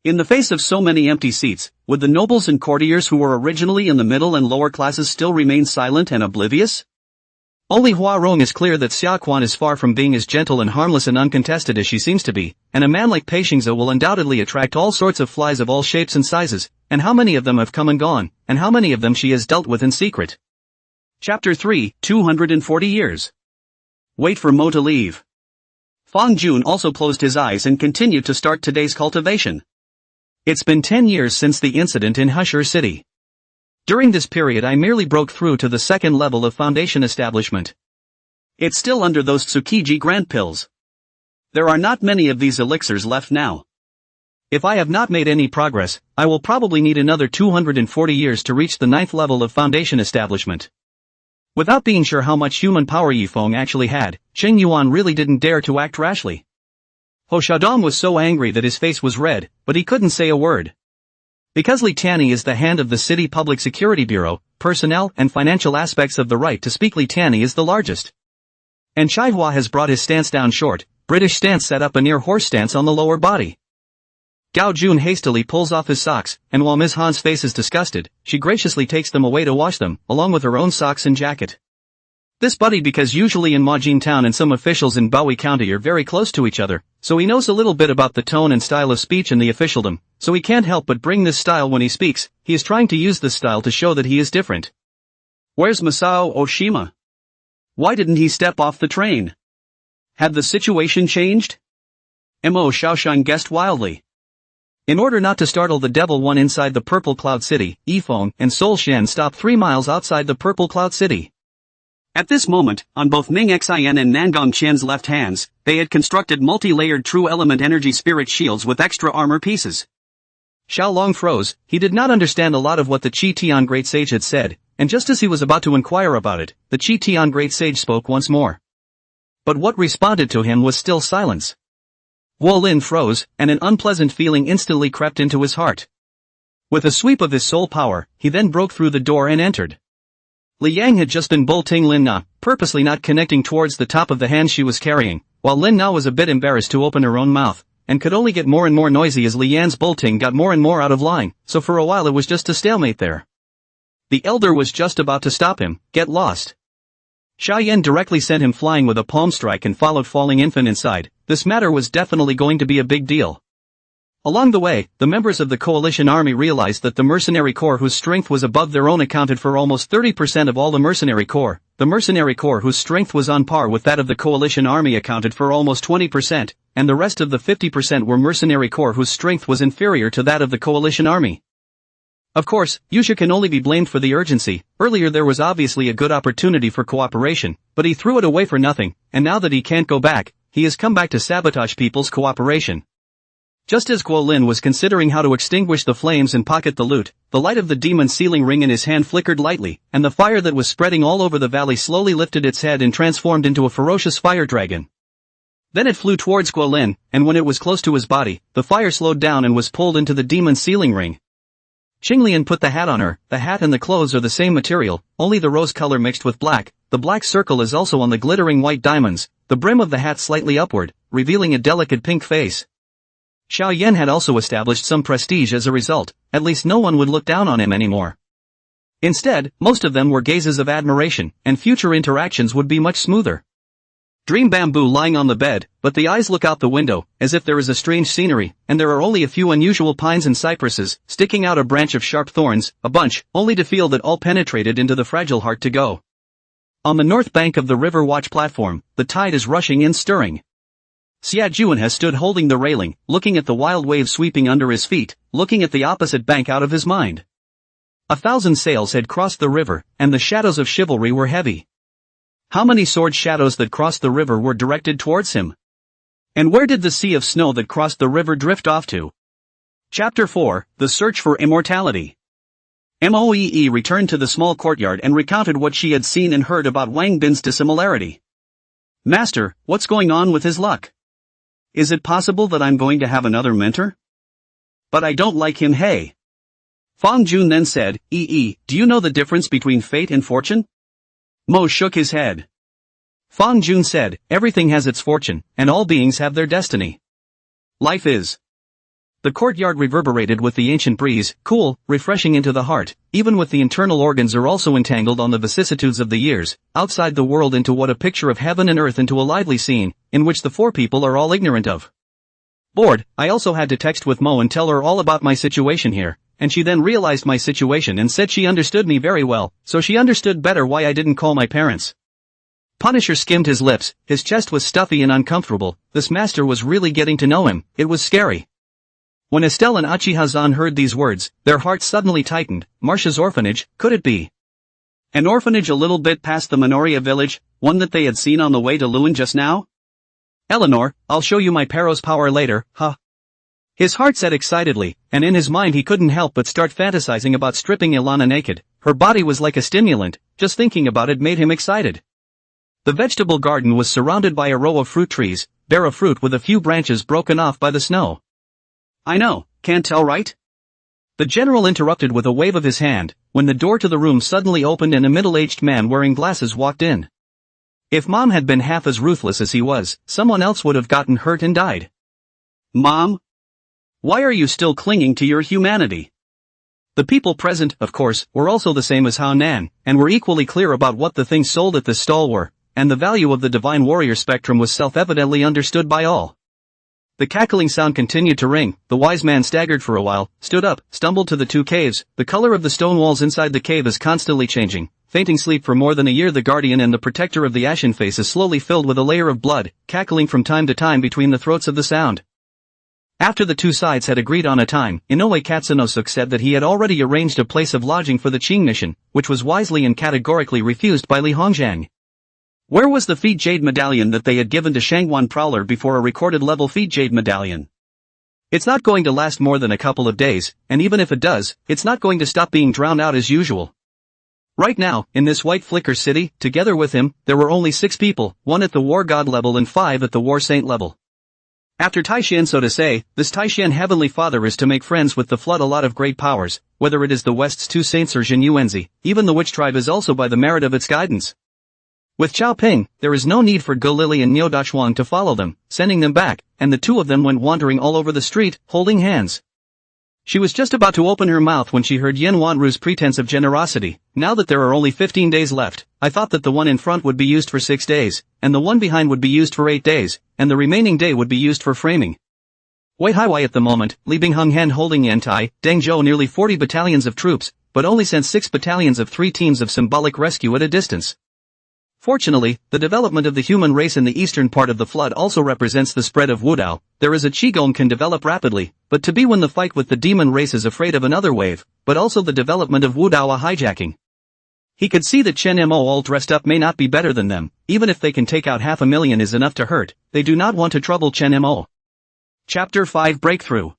In the face of so many empty seats, would the nobles and courtiers who were originally in the middle and lower classes still remain silent and oblivious? Only Hua Rong is clear that Xia Quan is far from being as gentle and harmless and uncontested as she seems to be, and a man like Pei Xingze will undoubtedly attract all sorts of flies of all shapes and sizes, and how many of them have come and gone, and how many of them she has dealt with in secret. Chapter 3, 240 Years. Wait for Mo to leave. Fang Jun also closed his eyes and continued to start today's cultivation. It's been 10 years since the incident in Hushur City. During this period I merely broke through to the second level of foundation establishment. It's still under those Tsukiji Grand Pills. There are not many of these elixirs left now. If I have not made any progress, I will probably need another 240 years to reach the 9th level of foundation establishment. Without being sure how much human power Yifeng actually had, Cheng Yuan really didn't dare to act rashly. Ho Xiaodong was so angry that his face was red, but he couldn't say a word. Because Li Tianyi is the hand of the City Public Security Bureau, personnel and financial aspects of the right to speak Li Tianyi is the largest. And Chaihua has brought his stance down short, British stance set up a near horse stance on the lower body. Gao Jun hastily pulls off his socks, and while Ms. Han's face is disgusted, she graciously takes them away to wash them, along with her own socks and jacket. This buddy because usually in Majin Town and some officials in Baoyi County are very close to each other, so he knows a little bit about the tone and style of speech in the officialdom, so he can't help but bring this style when he speaks. He is trying to use this style to show that he is different. Where's Masao Oshima? Why didn't he step off the train? Had the situation changed? Mo Shaoshan guessed wildly. In order not to startle the Devil One inside the Purple Cloud City, Yifeng and Sol Shen stopped 3 miles outside the Purple Cloud City. At this moment, on both Ming Xian and Nangong Qian's left hands, they had constructed multi-layered true element energy spirit shields with extra armor pieces. Xiao Long froze. He did not understand a lot of what the Qi Tian Great Sage had said, and just as he was about to inquire about it, the Qi Tian Great Sage spoke once more. But what responded to him was still silence. Wu Lin froze, and an unpleasant feeling instantly crept into his heart. With a sweep of his soul power, he then broke through the door and entered. Li Yang had just been bolting Lin Na, purposely not connecting towards the top of the hand she was carrying, while Lin Na was a bit embarrassed to open her own mouth, and could only get more and more noisy as Li Yan's bolting got more and more out of line, so for a while it was just a stalemate there. The elder was just about to stop him. Get lost. Xia Yan directly sent him flying with a palm strike and followed Falling Infant inside. This matter was definitely going to be a big deal. Along the way, the members of the coalition army realized that the mercenary corps whose strength was above their own accounted for almost 30% of all the mercenary corps. The mercenary corps whose strength was on par with that of the coalition army accounted for almost 20%, and the rest of the 50% were mercenary corps whose strength was inferior to that of the coalition army. Of course, Yusha can only be blamed for the urgency. Earlier there was obviously a good opportunity for cooperation, but he threw it away for nothing, and now that he can't go back, he has come back to sabotage people's cooperation. Just as Guo Lin was considering how to extinguish the flames and pocket the loot, the light of the demon sealing ring in his hand flickered lightly, and the fire that was spreading all over the valley slowly lifted its head and transformed into a ferocious fire dragon. Then it flew towards Guo Lin, and when it was close to his body, the fire slowed down and was pulled into the demon sealing ring. Qinglian put the hat on her. The hat and the clothes are the same material, only the rose color mixed with black. The black circle is also on the glittering white diamonds, the brim of the hat slightly upward, revealing a delicate pink face. Xiao Yan had also established some prestige as a result, at least no one would look down on him anymore. Instead, most of them were gazes of admiration, and future interactions would be much smoother. Dream Bamboo lying on the bed, but the eyes look out the window, as if there is a strange scenery, and there are only a few unusual pines and cypresses, sticking out a branch of sharp thorns, a bunch, only to feel that all penetrated into the fragile heart to go. On the north bank of the river watch platform, the tide is rushing in stirring. Xia Juan has stood holding the railing, looking at the wild waves sweeping under his feet, looking at the opposite bank out of his mind. 1,000 sails had crossed the river, and the shadows of chivalry were heavy. How many sword shadows that crossed the river were directed towards him? And where did the sea of snow that crossed the river drift off to? Chapter 4, The Search for Immortality. Moee returned to the small courtyard and recounted what she had seen and heard about Wang Bin's dissimilarity. Master, what's going on with his luck? Is it possible that I'm going to have another mentor? But I don't like him, hey. Fang Jun then said, do you know the difference between fate and fortune? Mo shook his head. Fang Jun said, everything has its fortune, and all beings have their destiny. Life is. The courtyard reverberated with the ancient breeze, cool, refreshing into the heart, even with the internal organs are also entangled on the vicissitudes of the years, outside the world into what a picture of heaven and earth into a lively scene, in which the four people are all ignorant of. Bored, I also had to text with Mo and tell her all about my situation here. And she then realized my situation and said she understood me very well, so she understood better why I didn't call my parents. Punisher skimmed his lips, his chest was stuffy and uncomfortable, this master was really getting to know him, it was scary. When Estelle and Achihazan heard these words, their hearts suddenly tightened. Marcia's orphanage, could it be? An orphanage a little bit past the Minoria village, one that they had seen on the way to Lewin just now? Eleanor, I'll show you my Pero's power later, huh? His heart said excitedly, and in his mind he couldn't help but start fantasizing about stripping Ilana naked. Her body was like a stimulant, just thinking about it made him excited. The vegetable garden was surrounded by a row of fruit trees, bare of fruit with a few branches broken off by the snow. I know, can't tell right? The general interrupted with a wave of his hand, when the door to the room suddenly opened and a middle-aged man wearing glasses walked in. If Mom had been half as ruthless as he was, someone else would have gotten hurt and died. Mom? Why are you still clinging to your humanity? The people present, of course, were also the same as Hao Nan, and were equally clear about what the things sold at this stall were, and the value of the divine warrior spectrum was self-evidently understood by all. The cackling sound continued to ring, the wise man staggered for a while, stood up, stumbled to the two caves, the color of the stone walls inside the cave is constantly changing, fainting sleep for more than a year the guardian and the protector of the ashen face is slowly filled with a layer of blood, cackling from time to time between the throats of the sound. After the two sides had agreed on a time, Inoue Katsunosuk said that he had already arranged a place of lodging for the Qing mission, which was wisely and categorically refused by Li Hongjiang. Where was the Feed Jade Medallion that they had given to Shangwan Prowler before a recorded level Feed Jade Medallion? It's not going to last more than a couple of days, and even if it does, it's not going to stop being drowned out as usual. Right now, in this White Flicker city, together with him, there were only 6 people, 1 at the War God level and 5 at the War Saint level. After Taishan, so to say, this Taishan Heavenly Father is to make friends with the Flood a lot of great powers, whether it is the West's 2 saints or Jin Yuanzi, even the Witch Tribe is also by the merit of its guidance. With Chao Ping, there is no need for Go Lily and Niu Dachuang to follow them, sending them back, and the two of them went wandering all over the street, holding hands. She was just about to open her mouth when she heard Yin Wanru's pretense of generosity. Now that there are only 15 days left, I thought that the one in front would be used for 6 days, and the one behind would be used for 8 days, and the remaining day would be used for framing. Wei Haiwei at the moment, Li Binghenghen holding Yantai, Deng Zhou nearly 40 battalions of troops, but only sent 6 battalions of 3 teams of symbolic rescue at a distance. Fortunately, the development of the human race in the eastern part of the flood also represents the spread of Wudao. There is a Qigong can develop rapidly, but to be when the fight with the demon race is afraid of another wave, but also the development of Wudao a hijacking. He could see that Chen Mo all dressed up may not be better than them, even if they can take out 500,000 is enough to hurt, they do not want to trouble Chen Mo. Chapter 5 Breakthrough.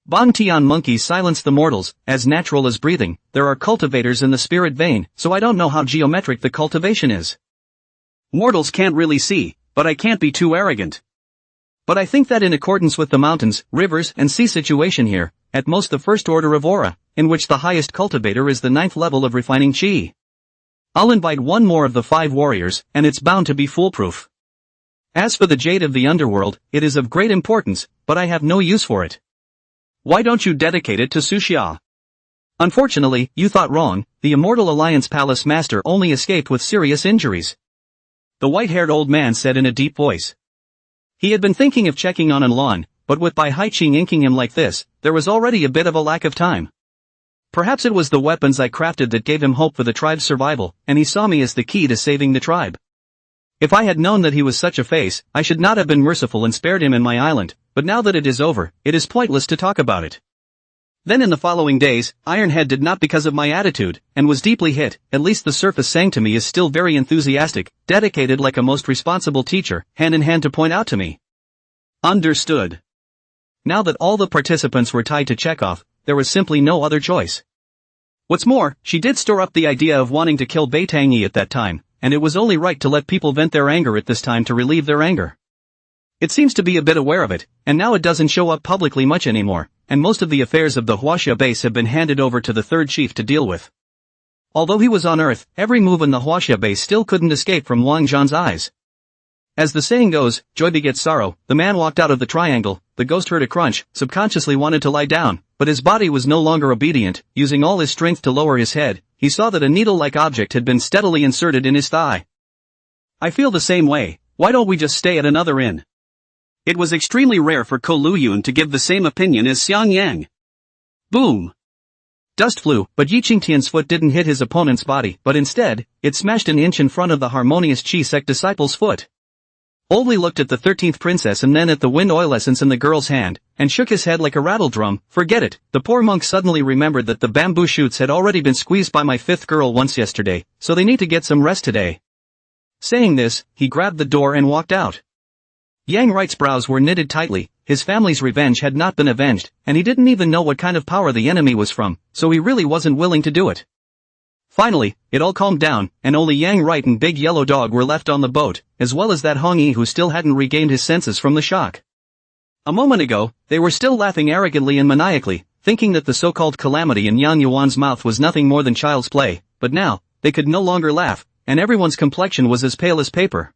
Bang Tian monkeys silence the mortals, as natural as breathing, there are cultivators in the spirit vein, so I don't know how geometric the cultivation is. Mortals can't really see, but I can't be too arrogant. But I think that in accordance with the mountains, rivers, and sea situation here, at most the first order of aura, in which the highest cultivator is the 9th level of refining chi. I'll invite one more of the 5 warriors, and it's bound to be foolproof. As for the jade of the underworld, it is of great importance, but I have no use for it. Why don't you dedicate it to Suxia? Unfortunately, you thought wrong, the Immortal Alliance Palace Master only escaped with serious injuries. The white-haired old man said in a deep voice. He had been thinking of checking on Anlan, but with Bai Haiqing inking him like this, there was already a bit of a lack of time. Perhaps it was the weapons I crafted that gave him hope for the tribe's survival, and he saw me as the key to saving the tribe. If I had known that he was such a face, I should not have been merciful and spared him in my island, but now that it is over, it is pointless to talk about it. Then in the following days, Ironhead did not because of my attitude, and was deeply hit. At least the surface sang to me is still very enthusiastic, dedicated like a most responsible teacher, hand in hand to point out to me. Understood. Now that all the participants were tied to Chekhov, there was simply no other choice. What's more, she did store up the idea of wanting to kill Bai Tangyi at that time, and it was only right to let people vent their anger at this time to relieve their anger. It seems to be a bit aware of it, and now it doesn't show up publicly much anymore, and most of the affairs of the Huaxia base have been handed over to the third chief to deal with. Although he was on Earth, every move in the Huaxia base still couldn't escape from Wang Zhan's eyes. As the saying goes, joy begets sorrow. The man walked out of the triangle, the ghost heard a crunch, subconsciously wanted to lie down, but his body was no longer obedient. Using all his strength to lower his head, he saw that a needle-like object had been steadily inserted in his thigh. I feel the same way, why don't we just stay at another inn? It was extremely rare for Ko Luyun to give the same opinion as Xiang Yang. Boom! Dust flew, but Yi Qingtian's foot didn't hit his opponent's body, but instead, it smashed an inch in front of the harmonious Qi sect disciple's foot. Oldly looked at the 13th princess and then at the wind oil essence in the girl's hand, and shook his head like a rattle drum. Forget it, the poor monk suddenly remembered that the bamboo shoots had already been squeezed by my 5th girl once yesterday, so they need to get some rest today. Saying this, he grabbed the door and walked out. Yang Right's brows were knitted tightly, his family's revenge had not been avenged, and he didn't even know what kind of power the enemy was from, so he really wasn't willing to do it. Finally, it all calmed down, and only Yang Right and Big Yellow Dog were left on the boat, as well as that Hong Yi who still hadn't regained his senses from the shock. A moment ago, they were still laughing arrogantly and maniacally, thinking that the so-called calamity in Yang Yuan's mouth was nothing more than child's play, but now, they could no longer laugh, and everyone's complexion was as pale as paper.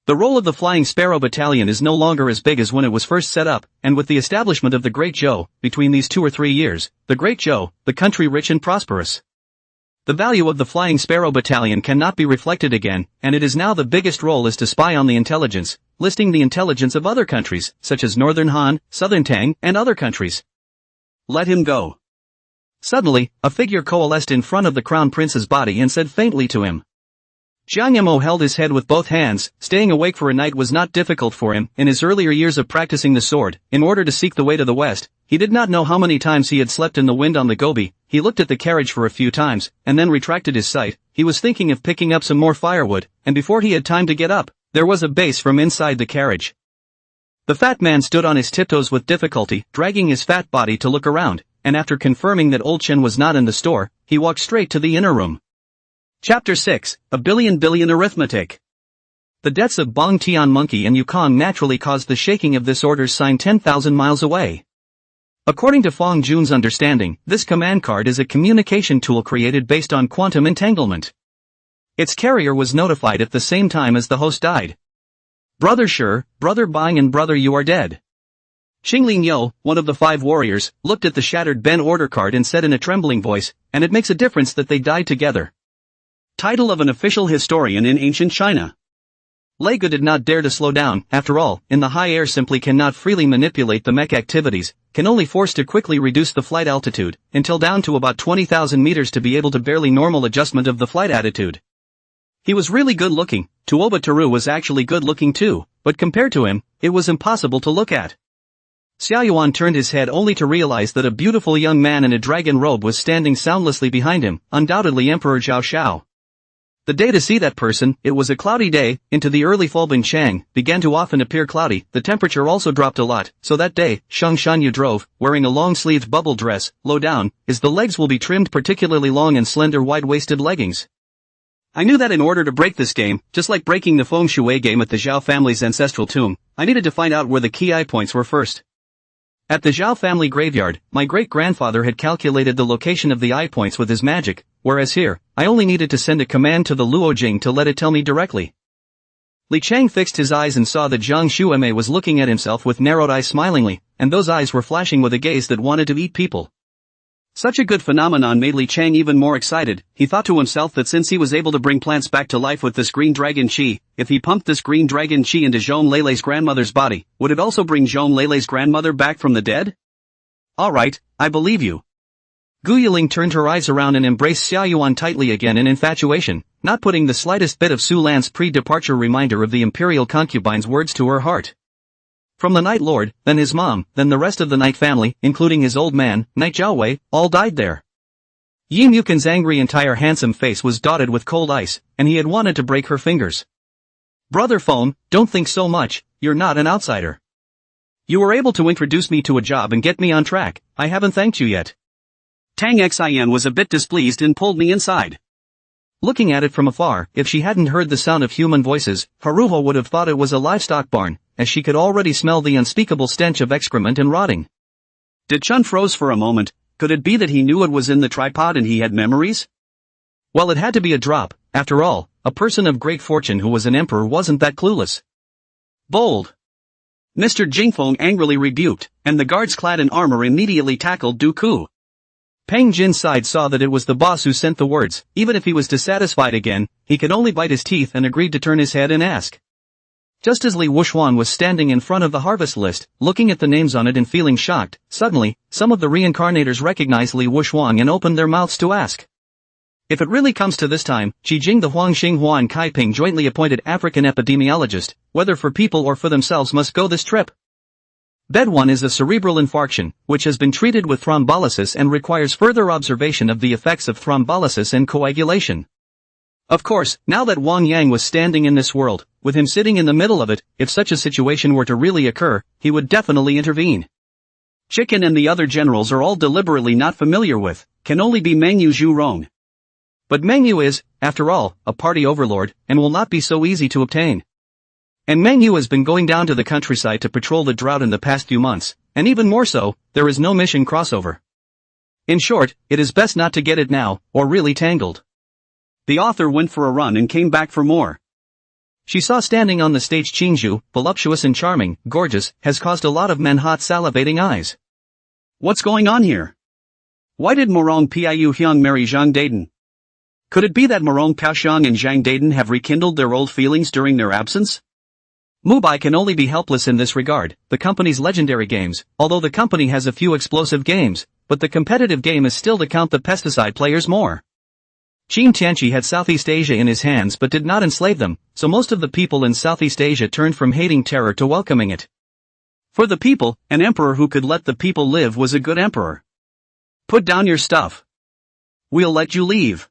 The role of the Flying Sparrow Battalion is no longer as big as when it was first set up, and with the establishment of the Great Zhou, between these 2 or 3 years, the Great Zhou, the country rich and prosperous. The value of the Flying Sparrow Battalion cannot be reflected again, and it is now the biggest role is to spy on the intelligence, listing the intelligence of other countries, such as Northern Han, Southern Tang, and other countries. Let him go. Suddenly, a figure coalesced in front of the Crown Prince's body and said faintly to him. Jiang Yamo held his head with both hands. Staying awake for a night was not difficult for him. In his earlier years of practicing the sword, in order to seek the way to the west, he did not know how many times he had slept in the wind on the Gobi. He looked at the carriage for a few times, and then retracted his sight. He was thinking of picking up some more firewood, and before he had time to get up, there was a bass from inside the carriage. The fat man stood on his tiptoes with difficulty, dragging his fat body to look around, and after confirming that Old Chen was not in the store, he walked straight to the inner room. Chapter 6, A Billion Arithmetic. The deaths of Bong Tian Monkey and Yukong naturally caused the shaking of this order's sign 10,000 miles away. According to Fong Jun's understanding, this command card is a communication tool created based on quantum entanglement. Its carrier was notified at the same time as the host died. Brother Shi, Brother Bang and Brother you are dead. Xingling Yo, one of the 5 warriors, looked at the shattered Ben order card and said in a trembling voice, and it makes a difference that they died together. Title of an official historian in ancient China. Lei Gu did not dare to slow down. After all, in the high air simply cannot freely manipulate the mech activities, can only force to quickly reduce the flight altitude, until down to about 20,000 meters to be able to barely normal adjustment of the flight attitude. He was really good looking. Tuoba Taru was actually good looking too, but compared to him, it was impossible to look at. Xiaoyuan turned his head only to realize that a beautiful young man in a dragon robe was standing soundlessly behind him, undoubtedly Emperor Zhao Shao. The day to see that person, it was a cloudy day. Into the early fall Chang began to often appear cloudy. The temperature also dropped a lot, so that day, Shang Shanyu drove, wearing a long-sleeved bubble dress. Low down, the legs will be trimmed particularly long and slender wide-waisted leggings. I knew that in order to break this game, just like breaking the Feng Shui game at the Zhao family's ancestral tomb, I needed to find out where the key eye points were first. At the Zhao family graveyard, my great-grandfather had calculated the location of the eye points with his magic, whereas here, I only needed to send a command to the Luo Jing to let it tell me directly. Li Chang fixed his eyes and saw that Zhang Shuemei was looking at himself with narrowed eyes smilingly, and those eyes were flashing with a gaze that wanted to eat people. Such a good phenomenon made Li Chang even more excited. He thought to himself that since he was able to bring plants back to life with this green dragon chi, if he pumped this green dragon chi into Zhong Leilei's grandmother's body, would it also bring Zhong Leilei's grandmother back from the dead? Alright, I believe you. Gu Yiling turned her eyes around and embraced Xia Yuan tightly again in infatuation, not putting the slightest bit of Su Lan's pre-departure reminder of the imperial concubine's words to her heart. From the Night Lord, then his mom, then the rest of the Night family, including his old man, Night Jiaowei, all died there. Yi Mukin's angry entire handsome face was dotted with cold ice, and he had wanted to break her fingers. Brother Fong, don't think so much, you're not an outsider. You were able to introduce me to a job and get me on track, I haven't thanked you yet. Tang Xian was a bit displeased and pulled me inside. Looking at it from afar, if she hadn't heard the sound of human voices, Haruho would have thought it was a livestock barn, as she could already smell the unspeakable stench of excrement and rotting. Did Chun froze for a moment? Could it be that he knew it was in the tripod and he had memories? Well, it had to be a drop. After all, a person of great fortune who was an emperor wasn't that clueless. Bold! Mr. Jingfeng angrily rebuked, and the guards clad in armor immediately tackled Du Ku. Peng Jin's side saw that it was the boss who sent the words. Even if he was dissatisfied again, he could only bite his teeth and agreed to turn his head and ask. Just as Li Wuxuan was standing in front of the harvest list, looking at the names on it and feeling shocked, suddenly, some of the reincarnators recognized Li Wuxuan and opened their mouths to ask. If it really comes to this time, Qi Jing the Huangxing Huan Kaiping jointly appointed African epidemiologist, whether for people or for themselves must go this trip. Bed 1 is a cerebral infarction, which has been treated with thrombolysis and requires further observation of the effects of thrombolysis and coagulation. Of course, now that Wang Yang was standing in this world, with him sitting in the middle of it, if such a situation were to really occur, he would definitely intervene. Chicken and the other generals are all deliberately not familiar with, can only be Mengyu Zhurong. But Mengyu is, after all, a party overlord, and will not be so easy to obtain. And Mengyu has been going down to the countryside to patrol the drought in the past few months, and even more so, there is no mission crossover. In short, it is best not to get it now, or really tangled. The author went for a run and came back for more. She saw standing on the stage Qingzhu, voluptuous and charming, gorgeous, has caused a lot of men hot salivating eyes. What's going on here? Why did Morong Piu Hyung marry Zhang Daden? Could it be that Morong Piaoxiang and Zhang Daden have rekindled their old feelings during their absence? Mubai can only be helpless in this regard, the company's legendary games, although the company has a few explosive games, but the competitive game is still to count the pesticide players more. Qin Tianqi had Southeast Asia in his hands but did not enslave them, so most of the people in Southeast Asia turned from hating terror to welcoming it. For the people, an emperor who could let the people live was a good emperor. Put down your stuff. We'll let you leave.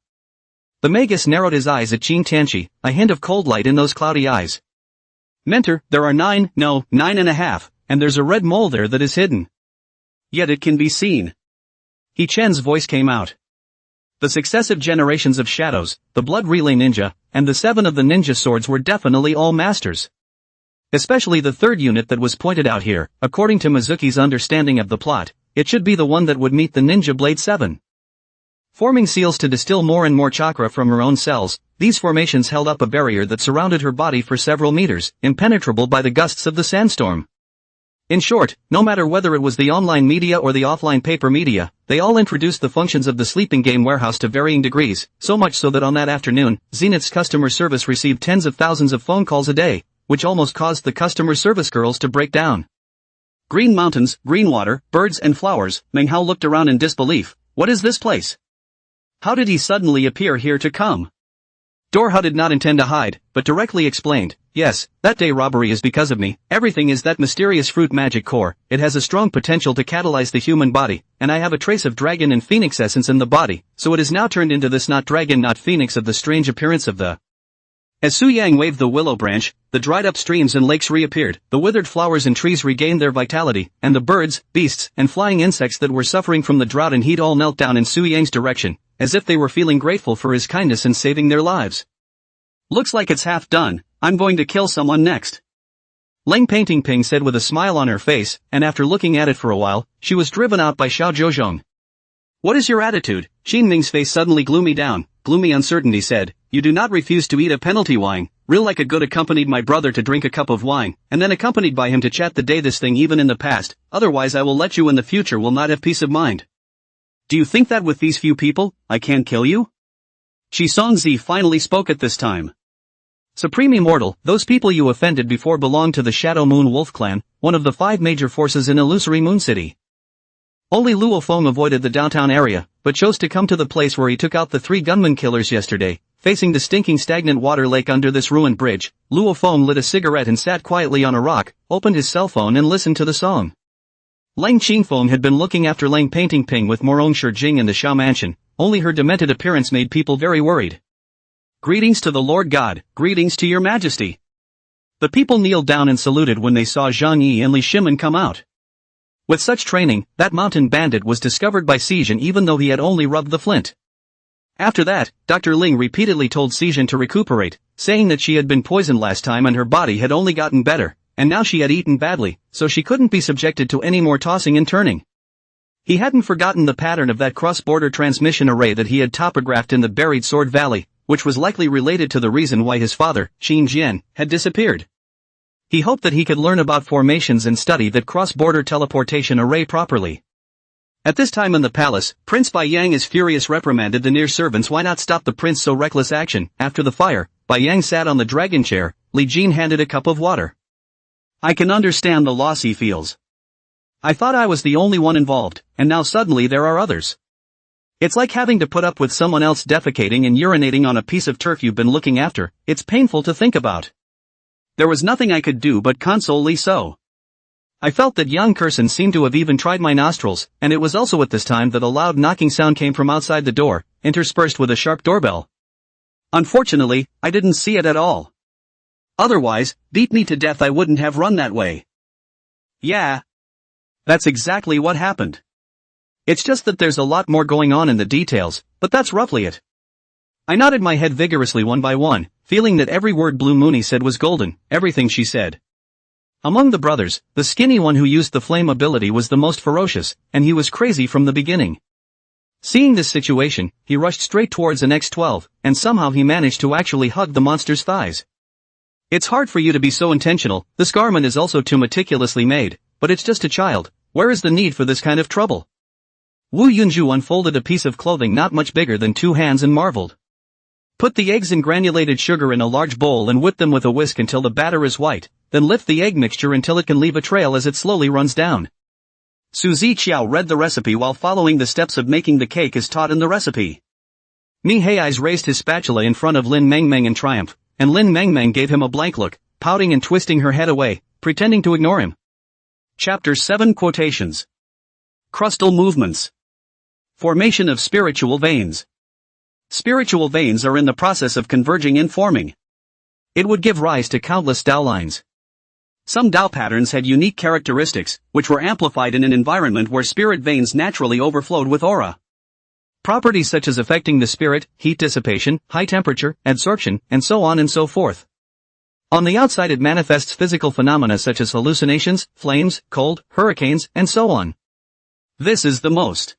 The magus narrowed his eyes at Qin Tianqi, a hint of cold light in those cloudy eyes. Mentor, there are 9.5, and there's a red mole there that is hidden. Yet it can be seen. He Chen's voice came out. The successive generations of shadows, the blood relay ninja, and the 7 of the ninja swords were definitely all masters. Especially the third unit that was pointed out here, according to Mizuki's understanding of the plot, it should be the one that would meet the ninja blade 7. Forming seals to distill more and more chakra from her own cells, these formations held up a barrier that surrounded her body for several meters, impenetrable by the gusts of the sandstorm. In short, no matter whether it was the online media or the offline paper media, they all introduced the functions of the sleeping game warehouse to varying degrees, so much so that on that afternoon, Zenith's customer service received tens of thousands of phone calls a day, which almost caused the customer service girls to break down. Green mountains, green water, birds and flowers. Meng Hao looked around in disbelief. What is this place? How did he suddenly appear here to come? Dorha did not intend to hide, but directly explained, yes, that day robbery is because of me, everything is that mysterious fruit magic core, it has a strong potential to catalyze the human body, and I have a trace of dragon and phoenix essence in the body, so it is now turned into this not dragon not phoenix of the strange appearance of the... As Su Yang waved the willow branch, the dried up streams and lakes reappeared, the withered flowers and trees regained their vitality, and the birds, beasts, and flying insects that were suffering from the drought and heat all knelt down in Su Yang's direction, as if they were feeling grateful for his kindness in saving their lives. Looks like it's half done, I'm going to kill someone next. Leng Painting Ping said with a smile on her face, and after looking at it for a while, she was driven out by Xiao Zhouzhong. What is your attitude? Xin Ming's face suddenly gloomy uncertainty said, you do not refuse to eat a penalty wine, real like a good accompanied my brother to drink a cup of wine, and then accompanied by him to chat the day this thing even in the past, otherwise I will let you in the future will not have peace of mind. Do you think that with these few people, I can kill you? Songzi finally spoke at this time. Supreme Immortal, those people you offended before belonged to the Shadow Moon Wolf Clan, one of the 5 major forces in Illusory Moon City. Only Luo Feng avoided the downtown area, but chose to come to the place where he took out the 3 gunman killers yesterday. Facing the stinking stagnant water lake under this ruined bridge, Luo Feng lit a cigarette and sat quietly on a rock, opened his cell phone and listened to the song. Lang Qingfeng had been looking after Lang Painting Ping with Morong Shijing in the Xiao Mansion, only her demented appearance made people very worried. Greetings to the Lord God, greetings to your majesty. The people kneeled down and saluted when they saw Zhang Yi and Li Shimen come out. With such training, that mountain bandit was discovered by Xijin even though he had only rubbed the flint. After that, Dr. Ling repeatedly told Xijin to recuperate, saying that she had been poisoned last time and her body had only gotten better, and now she had eaten badly, so she couldn't be subjected to any more tossing and turning. He hadn't forgotten the pattern of that cross-border transmission array that he had topographed in the buried Sword Valley, which was likely related to the reason why his father, Qin Jian, had disappeared. He hoped that he could learn about formations and study that cross-border teleportation array properly. At this time in the palace, Prince Bai Yang is furious reprimanded the near servants why not stop the prince so reckless action. After the fire, Bai Yang sat on the dragon chair, Li Jin handed a cup of water. I can understand the loss he feels. I thought I was the only one involved, and now suddenly there are others. It's like having to put up with someone else defecating and urinating on a piece of turf you've been looking after. It's painful to think about. There was nothing I could do but console Li So. I felt that Yang Kursen seemed to have even tried my nostrils, and it was also at this time that a loud knocking sound came from outside the door, interspersed with a sharp doorbell. Unfortunately, I didn't see it at all. Otherwise, beat me to death I wouldn't have run that way. Yeah. That's exactly what happened. It's just that there's a lot more going on in the details, but that's roughly it. I nodded my head vigorously one by one, feeling that every word Blue Mooney said was golden, everything she said. Among the brothers, the skinny one who used the flame ability was the most ferocious, and he was crazy from the beginning. Seeing this situation, he rushed straight towards an X-12, and somehow he managed to actually hug the monster's thighs. It's hard for you to be so intentional, this garment is also too meticulously made, but it's just a child, where is the need for this kind of trouble? Wu Yunju unfolded a piece of clothing not much bigger than 2 hands and marveled. Put the eggs and granulated sugar in a large bowl and whip them with a whisk until the batter is white, then lift the egg mixture until it can leave a trail as it slowly runs down. Su Ziqiao read the recipe while following the steps of making the cake as taught in the recipe. Mi Hei's raised his spatula in front of Lin Mengmeng in triumph, and Lin Mengmeng gave him a blank look, pouting and twisting her head away, pretending to ignore him. Chapter 7 Quotations. Crustal Movements. Formation of spiritual veins. Spiritual veins are in the process of converging and forming. It would give rise to countless Dao lines. Some Dao patterns had unique characteristics, which were amplified in an environment where spirit veins naturally overflowed with aura. Properties such as affecting the spirit, heat dissipation, high temperature, absorption, and so on and so forth. On the outside it manifests physical phenomena such as hallucinations, flames, cold, hurricanes, and so on. This is the most.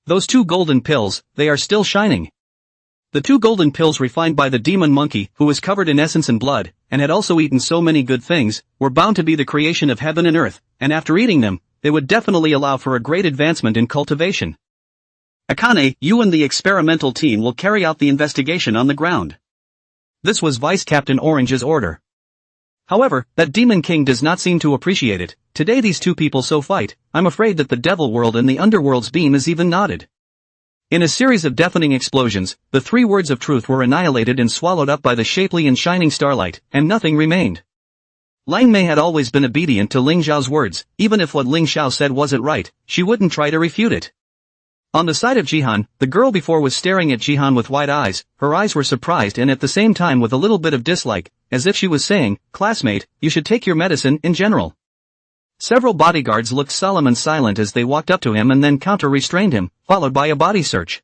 Those 2 golden pills, they are still shining. The 2 golden pills refined by the demon monkey, who was covered in essence and blood, and had also eaten so many good things, were bound to be the creation of heaven and earth, and after eating them, they would definitely allow for a great advancement in cultivation. Akane, you and the experimental team will carry out the investigation on the ground. This was Vice Captain Orange's order. However, that Demon King does not seem to appreciate it. Today these 2 people so fight, I'm afraid that the Devil World and the Underworld's beam is even knotted. In a series of deafening explosions, the 3 words of truth were annihilated and swallowed up by the shapely and shining starlight, and nothing remained. Lang Mei had always been obedient to Ling Xiao's words, even if what Ling Xiao said wasn't right, she wouldn't try to refute it. On the side of Jihan, the girl before was staring at Jihan with wide eyes, her eyes were surprised and at the same time with a little bit of dislike, as if she was saying, classmate, you should take your medicine in general. Several bodyguards looked solemn and silent as they walked up to him and then counter-restrained him, followed by a body search.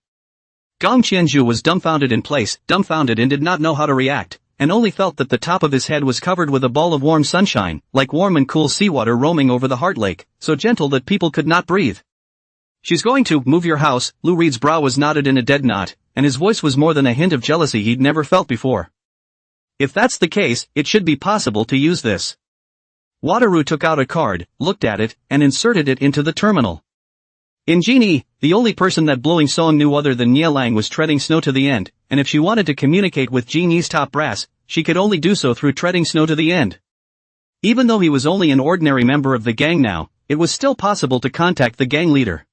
Gong Qianzhu was dumbfounded in place, dumbfounded and did not know how to react, and only felt that the top of his head was covered with a ball of warm sunshine, like warm and cool seawater roaming over the heart lake, so gentle that people could not breathe. She's going to move your house. Lou Reed's brow was knotted in a dead knot, and his voice was more than a hint of jealousy he'd never felt before. If that's the case, it should be possible to use this. Wataru took out a card, looked at it, and inserted it into the terminal. In Genie, the only person that Blowing Song knew other than Nielang was treading snow to the end, and if she wanted to communicate with Genie's top brass, she could only do so through treading snow to the end. Even though he was only an ordinary member of the gang now, it was still possible to contact the gang leader.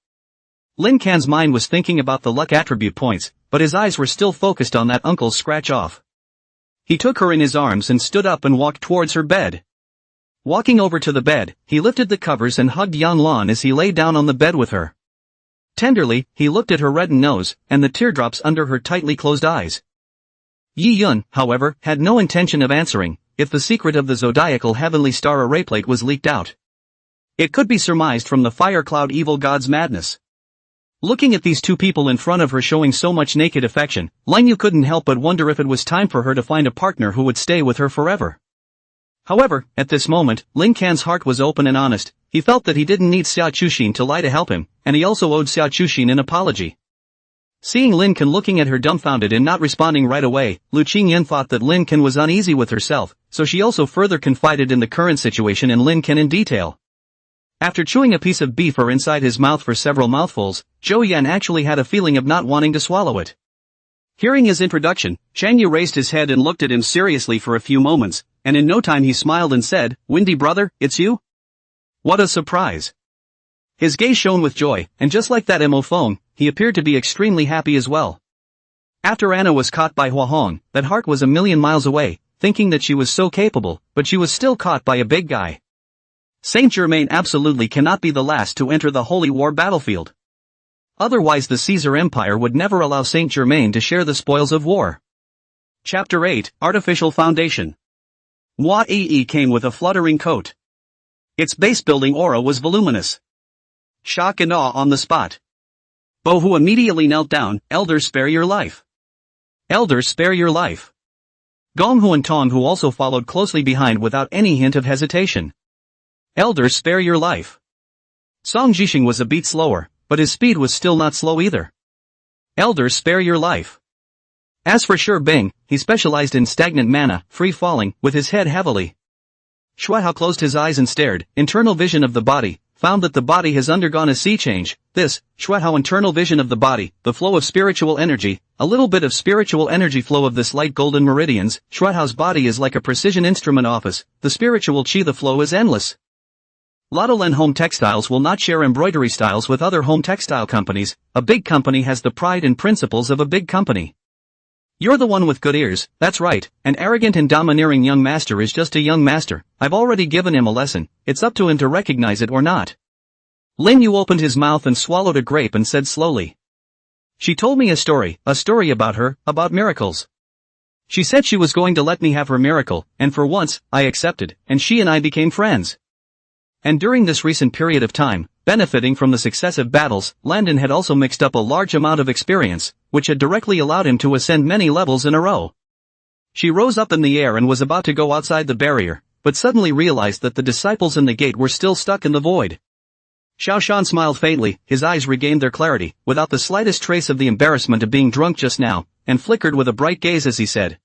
Lin Kan's mind was thinking about the luck attribute points, but his eyes were still focused on that uncle's scratch-off. He took her in his arms and stood up and walked towards her bed. Walking over to the bed, he lifted the covers and hugged Yang Lan as he lay down on the bed with her. Tenderly, he looked at her reddened nose, and the teardrops under her tightly closed eyes. Yi Yun, however, had no intention of answering, if the secret of the zodiacal heavenly star array plate was leaked out. It could be surmised from the fire cloud evil god's madness. Looking at these two people in front of her showing so much naked affection, Lang Yu couldn't help but wonder if it was time for her to find a partner who would stay with her forever. However, at this moment, Lin Kan's heart was open and honest. He felt that he didn't need Xia Chuxin to lie to help him, and he also owed Xia Chuxin an apology. Seeing Lin Kan looking at her dumbfounded and not responding right away, Lu Qingyan thought that Lin Kan was uneasy with herself, so she also further confided in the current situation in Lin Kan in detail. After chewing a piece of beef inside his mouth for several mouthfuls, Zhou Yan actually had a feeling of not wanting to swallow it. Hearing his introduction, Chang Yu raised his head and looked at him seriously for a few moments, and in no time he smiled and said, "Windy brother, it's you? What a surprise." His gaze shone with joy, and just like that Mo Fong, he appeared to be extremely happy as well. After Anna was caught by Hua Hong, that heart was a million miles away, thinking that she was so capable, but she was still caught by a big guy. Saint Germain absolutely cannot be the last to enter the Holy War battlefield. Otherwise the Caesar Empire would never allow Saint Germain to share the spoils of war. Chapter 8, Artificial Foundation. Hua Yi came with a fluttering coat. Its base-building aura was voluminous. Shock and awe on the spot. Bohu immediately knelt down. "Elders, spare your life. Elders, spare your life." Gonghu and Tonghu also followed closely behind without any hint of hesitation. "Elders, spare your life." Song Jixing was a beat slower, but his speed was still not slow either. "Elders, spare your life." As for Shi Bing, he specialized in stagnant mana, free-falling, with his head heavily. Shuaihao closed his eyes and stared. Internal vision of the body, found that the body has undergone a sea change. This, Shuaihao internal vision of the body, the flow of spiritual energy, a little bit of spiritual energy flow of this light golden meridians. Shuaihao's body is like a precision instrument office, the spiritual chi the flow is endless. Lottolin Home Textiles will not share embroidery styles with other home textile companies. A big company has the pride and principles of a big company. You're the one with good ears, that's right. An arrogant and domineering young master is just a young master. I've already given him a lesson, it's up to him to recognize it or not. Lin Yu opened his mouth and swallowed a grape and said slowly. She told me a story about her, about miracles. She said she was going to let me have her miracle, and for once, I accepted, and she and I became friends. And during this recent period of time, benefiting from the successive battles, Landon had also mixed up a large amount of experience, which had directly allowed him to ascend many levels in a row. She rose up in the air and was about to go outside the barrier, but suddenly realized that the disciples in the gate were still stuck in the void. Xiao Shan smiled faintly, his eyes regained their clarity, without the slightest trace of the embarrassment of being drunk just now, and flickered with a bright gaze as he said.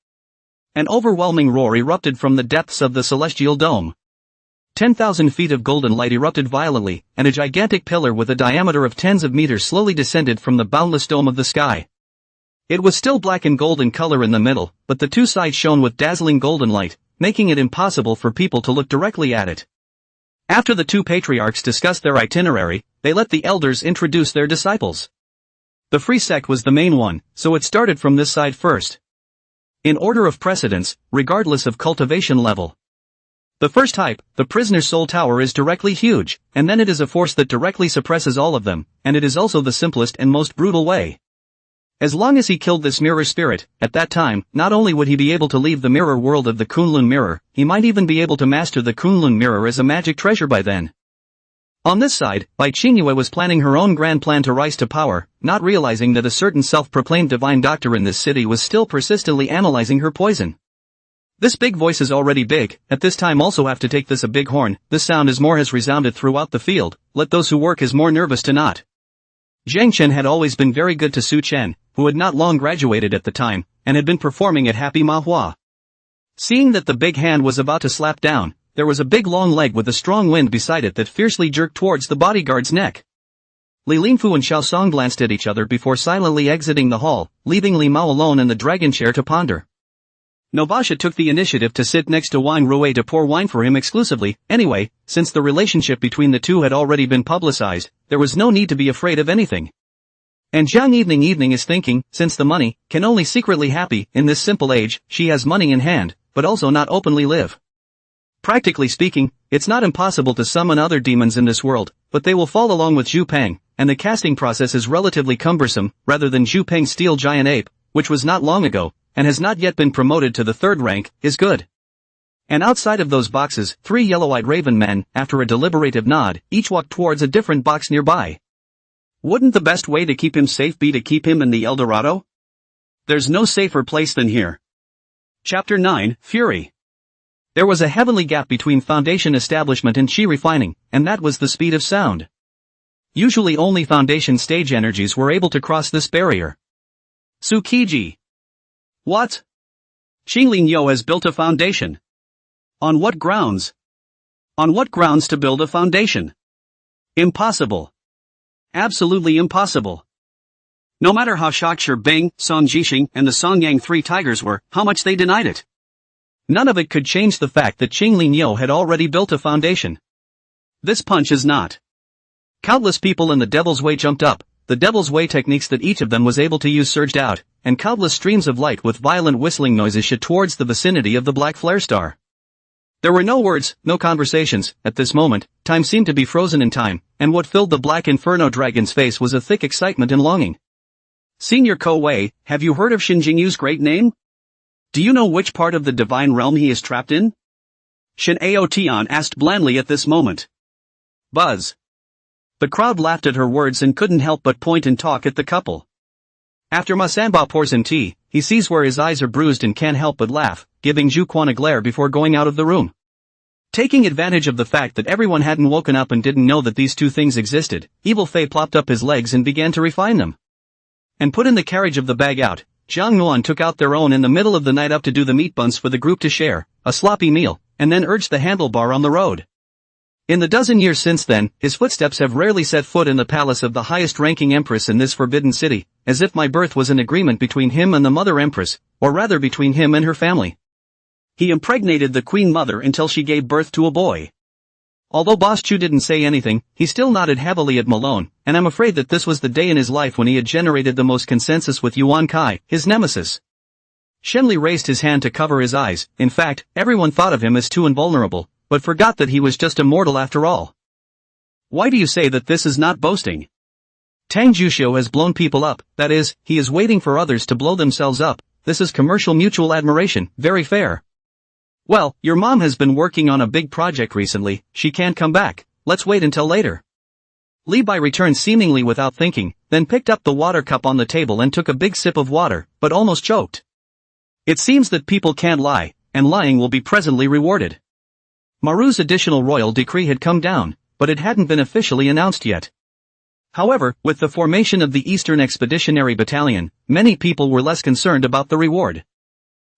An overwhelming roar erupted from the depths of the celestial dome. 10,000 feet of golden light erupted violently, and a gigantic pillar with a diameter of tens of meters slowly descended from the boundless dome of the sky. It was still black and gold in color in the middle, but the two sides shone with dazzling golden light, making it impossible for people to look directly at it. After the two patriarchs discussed their itinerary, they let the elders introduce their disciples. The free sect was the main one, so it started from this side first. In order of precedence, regardless of cultivation level. The first type, the prisoner's soul tower, is directly huge, and then it is a force that directly suppresses all of them, and it is also the simplest and most brutal way. As long as he killed this mirror spirit, at that time, not only would he be able to leave the mirror world of the Kunlun mirror, he might even be able to master the Kunlun mirror as a magic treasure by then. On this side, Bai Qingyue was planning her own grand plan to rise to power, not realizing that a certain self-proclaimed divine doctor in this city was still persistently analyzing her poison. This big voice is already big, at this time also have to take this a big horn, this sound as more has resounded throughout the field, let those who work as more nervous to not. Zhang Chen had always been very good to Su Chen, who had not long graduated at the time, and had been performing at Happy Manhwa. Seeing that the big hand was about to slap down, there was a big long leg with a strong wind beside it that fiercely jerked towards the bodyguard's neck. Li Lingfu and Xiao Song glanced at each other before silently exiting the hall, leaving Li Mao alone in the dragon chair to ponder. Nobasha took the initiative to sit next to Wang Rui to pour wine for him exclusively. Anyway, since the relationship between the two had already been publicized, there was no need to be afraid of anything. And Jiang Evening is thinking, since the money can only secretly happy in this simple age, she has money in hand, but also not openly live. Practically speaking, it's not impossible to summon other demons in this world, but they will fall along with Zhu Peng, and the casting process is relatively cumbersome, rather than Zhu Peng's steel giant ape, which was not long ago, and has not yet been promoted to the 3rd rank, is good. And outside of those boxes, 3 yellow-eyed raven men, after a deliberative nod, each walked towards a different box nearby. Wouldn't the best way to keep him safe be to keep him in the El Dorado? There's no safer place than here. Chapter 9, Fury. There was a heavenly gap between Foundation establishment and Qi refining, and that was the speed of sound. Usually only Foundation stage energies were able to cross this barrier. Tsukiji. What? Qingling Yo has built a foundation. On what grounds? On what grounds to build a foundation? Impossible. Absolutely impossible. No matter how shocked Shi Bing, Song Jixing, and the Songyang 3 tigers were, how much they denied it. None of it could change the fact that Qingling Yo had already built a foundation. This punch is not. Countless people in the Devil's Way jumped up, the Devil's Way techniques that each of them was able to use surged out, and countless streams of light with violent whistling noises shot towards the vicinity of the black flare star. There were no words, no conversations. At this moment, time seemed to be frozen in time, and what filled the black inferno dragon's face was a thick excitement and longing. Senior Ko Wei, have you heard of Shin Jingyu's great name? Do you know which part of the divine realm he is trapped in? Shin Aotian asked blandly at this moment. Buzz. The crowd laughed at her words and couldn't help but point and talk at the couple. After Ma Sanba pours him tea, he sees where his eyes are bruised and can't help but laugh, giving Zhu Quan a glare before going out of the room. Taking advantage of the fact that everyone hadn't woken up and didn't know that these two things existed, Evil Fei plopped up his legs and began to refine them. And put in the carriage of the bag out, Zhang Nuan took out their own in the middle of the night up to do the meat buns for the group to share, a sloppy meal, and then urged the handlebar on the road. In the dozen years since then, his footsteps have rarely set foot in the palace of the highest-ranking empress in this forbidden city, as if my birth was an agreement between him and the mother empress, or rather between him and her family. He impregnated the queen mother until she gave birth to a boy. Although Boss Chu didn't say anything, he still nodded heavily at Malone, and I'm afraid that this was the day in his life when he had generated the most consensus with Yuan Kai, his nemesis. Shenli raised his hand to cover his eyes. In fact, everyone thought of him as too invulnerable, but forgot that he was just a mortal after all. Why do you say that this is not boasting? Tang Juxiu has blown people up, that is, he is waiting for others to blow themselves up. This is commercial mutual admiration, very fair. Well, your mom has been working on a big project recently, she can't come back, let's wait until later. Li Bai returned seemingly without thinking, then picked up the water cup on the table and took a big sip of water, but almost choked. It seems that people can't lie, and lying will be presently rewarded. Maru's additional royal decree had come down, but it hadn't been officially announced yet. However, with the formation of the Eastern Expeditionary Battalion, many people were less concerned about the reward.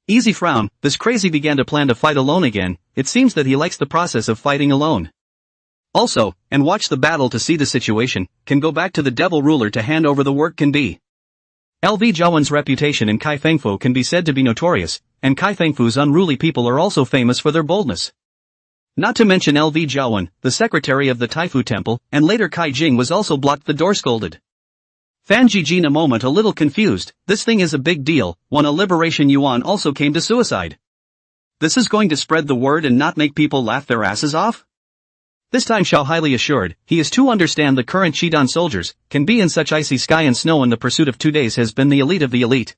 Easy frown, this crazy began to plan to fight alone again. It seems that he likes the process of fighting alone. Also, and watch the battle to see the situation, can go back to the devil ruler to hand over the work can be. LV Jiawen's reputation in Kai Fengfu can be said to be notorious, and Kai Fengfu's unruly people are also famous for their boldness. Not to mention LV Jiawen, the secretary of the Taifu Temple, and later Kai Jing was also blocked the door scolded. Fan Jijin a moment a little confused, this thing is a big deal, when a liberation Yuan also came to suicide. This is going to spread the word and not make people laugh their asses off? This time Xiao highly assured, he is to understand the current Shidan soldiers, can be in such icy sky and snow in the pursuit of 2 days has been the elite of the elite.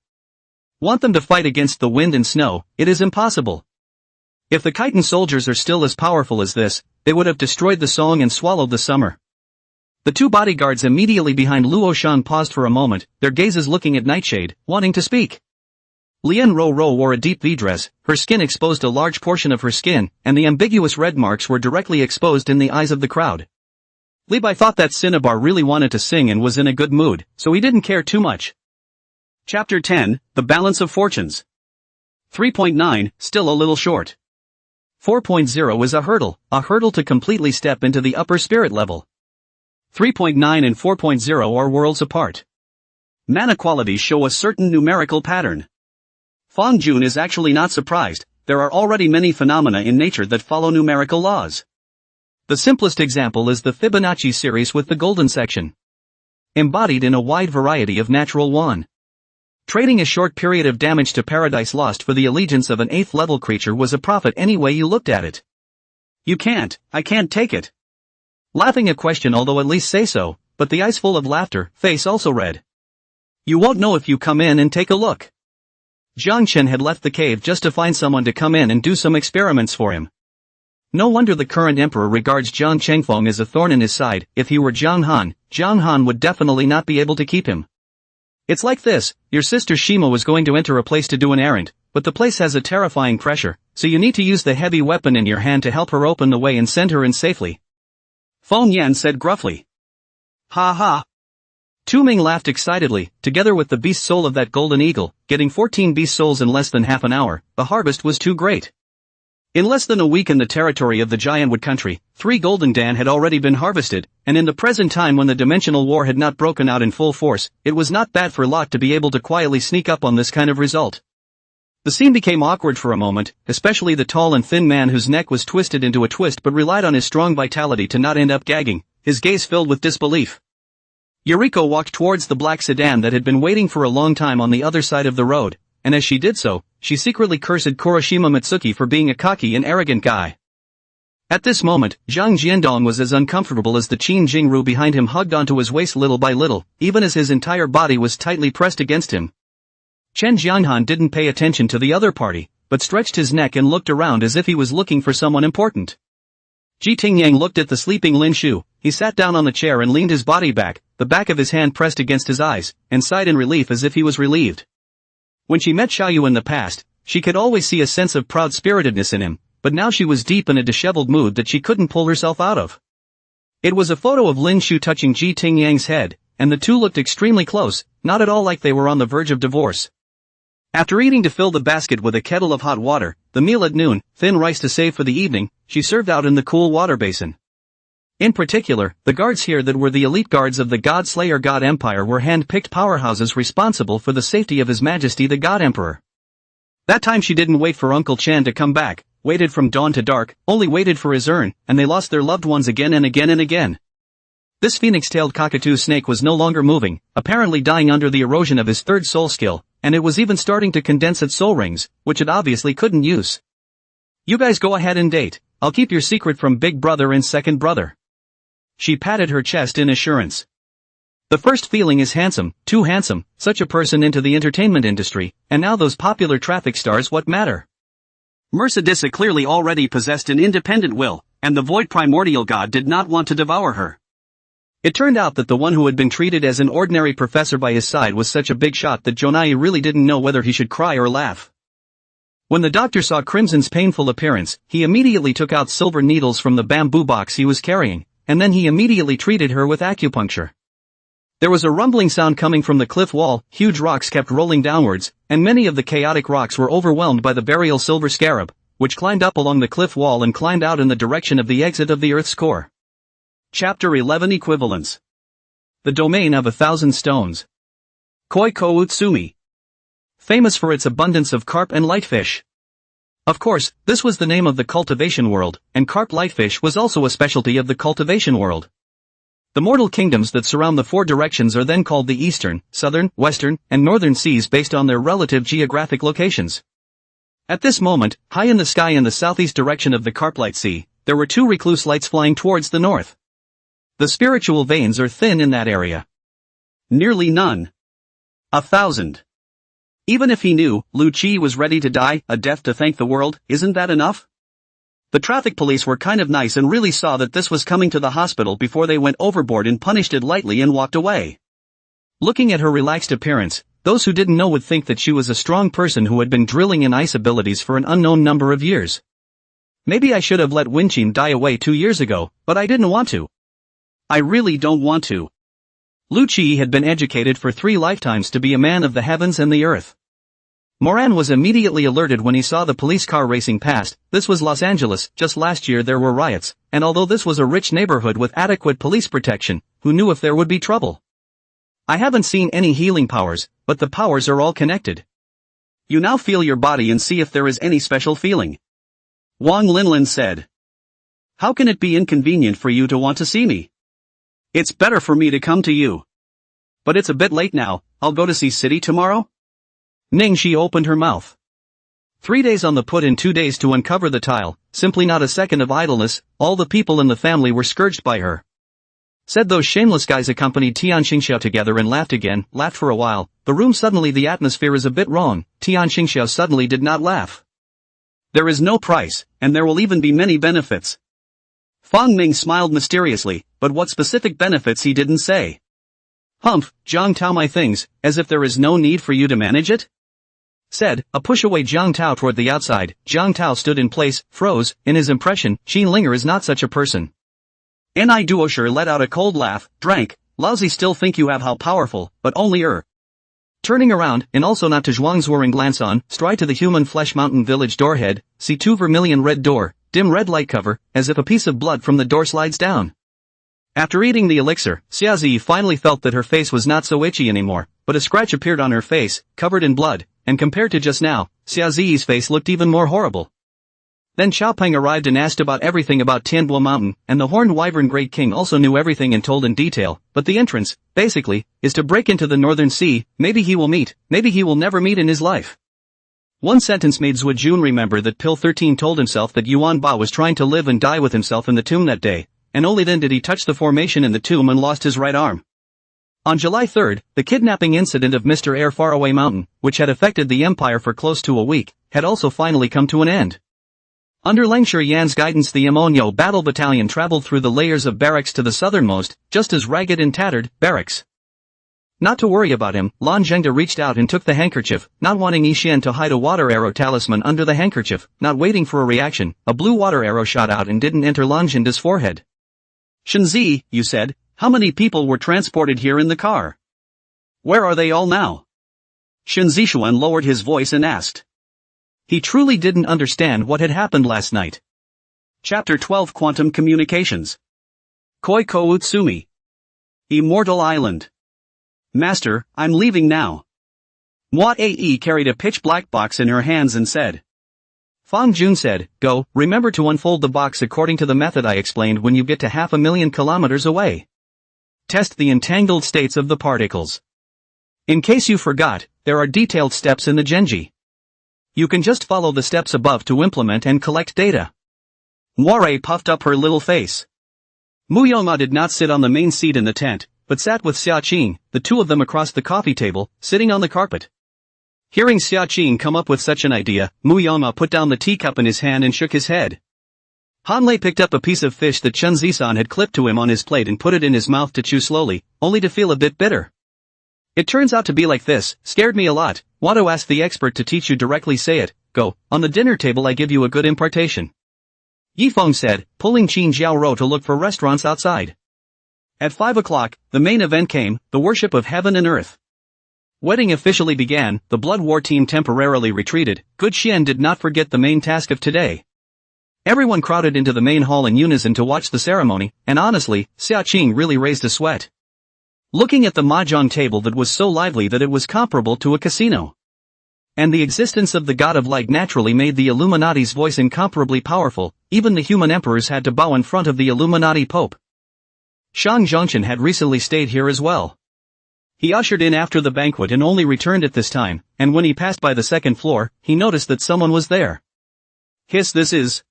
Want them to fight against the wind and snow, it is impossible. If the Khitan soldiers are still as powerful as this, they would have destroyed the song and swallowed the summer. The two bodyguards immediately behind Luo Shan paused for a moment, their gazes looking at Nightshade, wanting to speak. Lian Ro Ro wore a deep V-dress, her skin exposed a large portion of her skin, and the ambiguous red marks were directly exposed in the eyes of the crowd. Li Bai thought that Cinnabar really wanted to sing and was in a good mood, so he didn't care too much. Chapter 10, The Balance of Fortunes. 3.9, still a little short. 4.0 is a hurdle to completely step into the upper spirit level. 3.9 and 4.0 are worlds apart. Mana qualities show a certain numerical pattern. Fong Jun is actually not surprised, there are already many phenomena in nature that follow numerical laws. The simplest example is the Fibonacci series with the golden section. Embodied in a wide variety of natural yuan. Trading a short period of damage to Paradise Lost for the allegiance of an 8th level creature was a profit any way you looked at it. I can't take it. Laughing a question, although at least say so, but the eyes full of laughter, face also red. You won't know if you come in and take a look. Yuan Shen had left the cave just to find someone to come in and do some experiments for him. No wonder the current emperor regards Zhang Chengfeng as a thorn in his side. If he were Zhang Han would definitely not be able to keep him. It's like this, your sister Shima was going to enter a place to do an errand, but the place has a terrifying pressure, so you need to use the heavy weapon in your hand to help her open the way and send her in safely. Feng Yan said gruffly. Ha ha. Tu Ming laughed excitedly, together with the beast soul of that golden eagle, getting 14 beast souls in less than half an hour, the harvest was too great. In less than a week in the territory of the Giant Wood Country, 3 golden dan had already been harvested, and in the present time when the dimensional war had not broken out in full force, it was not bad for Locke to be able to quietly sneak up on this kind of result. The scene became awkward for a moment, especially the tall and thin man whose neck was twisted into a twist but relied on his strong vitality to not end up gagging, his gaze filled with disbelief. Yuriko walked towards the black sedan that had been waiting for a long time on the other side of the road, and as she did so, she secretly cursed Kuroshima Mitsuki for being a cocky and arrogant guy. At this moment, Zhang Jiandong was as uncomfortable as the Qin Jingru behind him hugged onto his waist little by little, even as his entire body was tightly pressed against him. Chen Jianhan didn't pay attention to the other party, but stretched his neck and looked around as if he was looking for someone important. Ji Tingyang looked at the sleeping Lin Shu, he sat down on the chair and leaned his body back, the back of his hand pressed against his eyes, and sighed in relief as if he was relieved. When she met Xiaoyu in the past, she could always see a sense of proud-spiritedness in him, but now she was deep in a disheveled mood that she couldn't pull herself out of. It was a photo of Lin Shu touching Ji Tingyang's head, and the two looked extremely close, not at all like they were on the verge of divorce. After eating to fill the basket with a kettle of hot water, the meal at noon, thin rice to save for the evening, she served out in the cool water basin. In particular, the guards here that were the elite guards of the God Slayer God Empire were hand-picked powerhouses responsible for the safety of His Majesty the God Emperor. That time she didn't wait for Uncle Chan to come back, waited from dawn to dark, only waited for his urn, and they lost their loved ones again and again and again. This phoenix-tailed cockatoo snake was no longer moving, apparently dying under the erosion of his third soul skill, and it was even starting to condense its soul rings, which it obviously couldn't use. You guys go ahead and date, I'll keep your secret from big brother and second brother. She patted her chest in assurance. The first feeling is handsome, too handsome, such a person into the entertainment industry, and now those popular traffic stars what matter? Mercedissa clearly already possessed an independent will, and the void primordial god did not want to devour her. It turned out that the one who had been treated as an ordinary professor by his side was such a big shot that Jonai really didn't know whether he should cry or laugh. When the doctor saw Crimson's painful appearance, he immediately took out silver needles from the bamboo box he was carrying, and then he immediately treated her with acupuncture. There was a rumbling sound coming from the cliff wall, huge rocks kept rolling downwards, and many of the chaotic rocks were overwhelmed by the burial silver scarab, which climbed up along the cliff wall and climbed out in the direction of the exit of the Earth's core. Chapter 11 Equivalence. The Domain of 1,000 Stones. Koi Ko Utsumi. Famous for its abundance of carp and lightfish. Of course, this was the name of the cultivation world, and carp lightfish was also a specialty of the cultivation world. The mortal kingdoms that surround the 4 directions are then called the eastern, southern, western, and northern seas based on their relative geographic locations. At this moment, high in the sky in the southeast direction of the Carplight Sea, there were 2 recluse lights flying towards the north. The spiritual veins are thin in that area. Nearly none. 1,000. Even if he knew, Lu Qi was ready to die, a death to thank the world, isn't that enough? The traffic police were kind of nice and really saw that this was coming to the hospital before they went overboard and punished it lightly and walked away. Looking at her relaxed appearance, those who didn't know would think that she was a strong person who had been drilling in ice abilities for an unknown number of years. Maybe I should have let Winqin die away 2 years ago, but I didn't want to. I really don't want to. Lu Qi had been educated for 3 lifetimes to be a man of the heavens and the earth. Moran was immediately alerted when he saw the police car racing past. This was Los Angeles. Just last year there were riots, and although this was a rich neighborhood with adequate police protection, who knew if there would be trouble? I haven't seen any healing powers, but the powers are all connected. You now feel your body and see if there is any special feeling. Wang Linlin said. How can it be inconvenient for you to want to see me? It's better for me to come to you. But it's a bit late now. I'll go to see City tomorrow? Ningxi opened her mouth. 3 days on the put and 2 days to uncover the tile, simply not a second of idleness. All the people in the family were scourged by her. Said those shameless guys accompanied Tianxiong together and laughed for a while. The room suddenly the atmosphere is a bit wrong. Tianxiong suddenly did not laugh. There is no price, and there will even be many benefits. Fang Ming smiled mysteriously, but what specific benefits he didn't say. Humph, Jiang Tao my things, as if there is no need for you to manage it? Said, a push away Jiang Tao toward the outside. Jiang Tao stood in place, froze. In his impression, Qin Linger is not such a person. Ni Duosher let out a cold laugh, drank. Lousy still think you have how powerful, but only Turning around, and also not to Zhuang's whirring glance on, stride to the human flesh mountain village doorhead, see 2 vermilion red door, dim red light cover, as if a piece of blood from the door slides down. After eating the elixir, Xiaozi finally felt that her face was not so itchy anymore, but a scratch appeared on her face, covered in blood, and compared to just now, Xiaozi's face looked even more horrible. Then Xiaopeng arrived and asked about everything about Tianbo Mountain, and the horned wyvern Great King also knew everything and told in detail, but the entrance, basically, is to break into the Northern Sea. Maybe he will meet, maybe he will never meet in his life. One sentence made Zhuo Jun remember that Pill 13 told himself that Yuan Ba was trying to live and die with himself in the tomb that day, and only then did he touch the formation in the tomb and lost his right arm. On July 3rd, the kidnapping incident of Mr. Air Faraway Mountain, which had affected the Empire for close to a week, had also finally come to an end. Under Leng Yan's guidance the Amonyo battle battalion traveled through the layers of barracks to the southernmost, just as ragged and tattered, barracks. Not to worry about him, Lan Zhengde reached out and took the handkerchief, not wanting Yixian to hide a water arrow talisman under the handkerchief. Not waiting for a reaction, a blue water arrow shot out and didn't enter Lan Zhende's forehead. Shenzi, you said, how many people were transported here in the car? Where are they all now? Shen Zishuan lowered his voice and asked. He truly didn't understand what had happened last night. Chapter 12 Quantum Communications. Koi Ko Utsumi. Immortal Island. Master, I'm leaving now. Mwat Ae carried a pitch-black box in her hands and said. Fang Jun said, go, remember to unfold the box according to the method I explained when you get to 500,000 kilometers away. Test the entangled states of the particles. In case you forgot, there are detailed steps in the Genji. You can just follow the steps above to implement and collect data. Moire puffed up her little face. Muyoma did not sit on the main seat in the tent, but sat with Xia Qing, the two of them across the coffee table, sitting on the carpet. Hearing Xia Qing come up with such an idea, Muyama put down the teacup in his hand and shook his head. Hanlei picked up a piece of fish that Chen Zisan had clipped to him on his plate and put it in his mouth to chew slowly, only to feel a bit bitter. It turns out to be like this, scared me a lot. Want to ask the expert to teach you directly, say it, go, on the dinner table I give you a good impartation. Yifeng said, pulling Qin Jiaoro to look for restaurants outside. At 5 o'clock, the main event came, the worship of heaven and earth. Wedding officially began, the Blood War team temporarily retreated. Good Xian did not forget the main task of today. Everyone crowded into the main hall in unison to watch the ceremony, and honestly, Xia Qing really raised a sweat. Looking at the mahjong table that was so lively that it was comparable to a casino. And the existence of the god of light naturally made the Illuminati's voice incomparably powerful. Even the human emperors had to bow in front of the Illuminati Pope. Shang Zhongshan had recently stayed here as well. He ushered in after the banquet and only returned at this time, and when he passed by the second floor, he noticed that someone was there. This is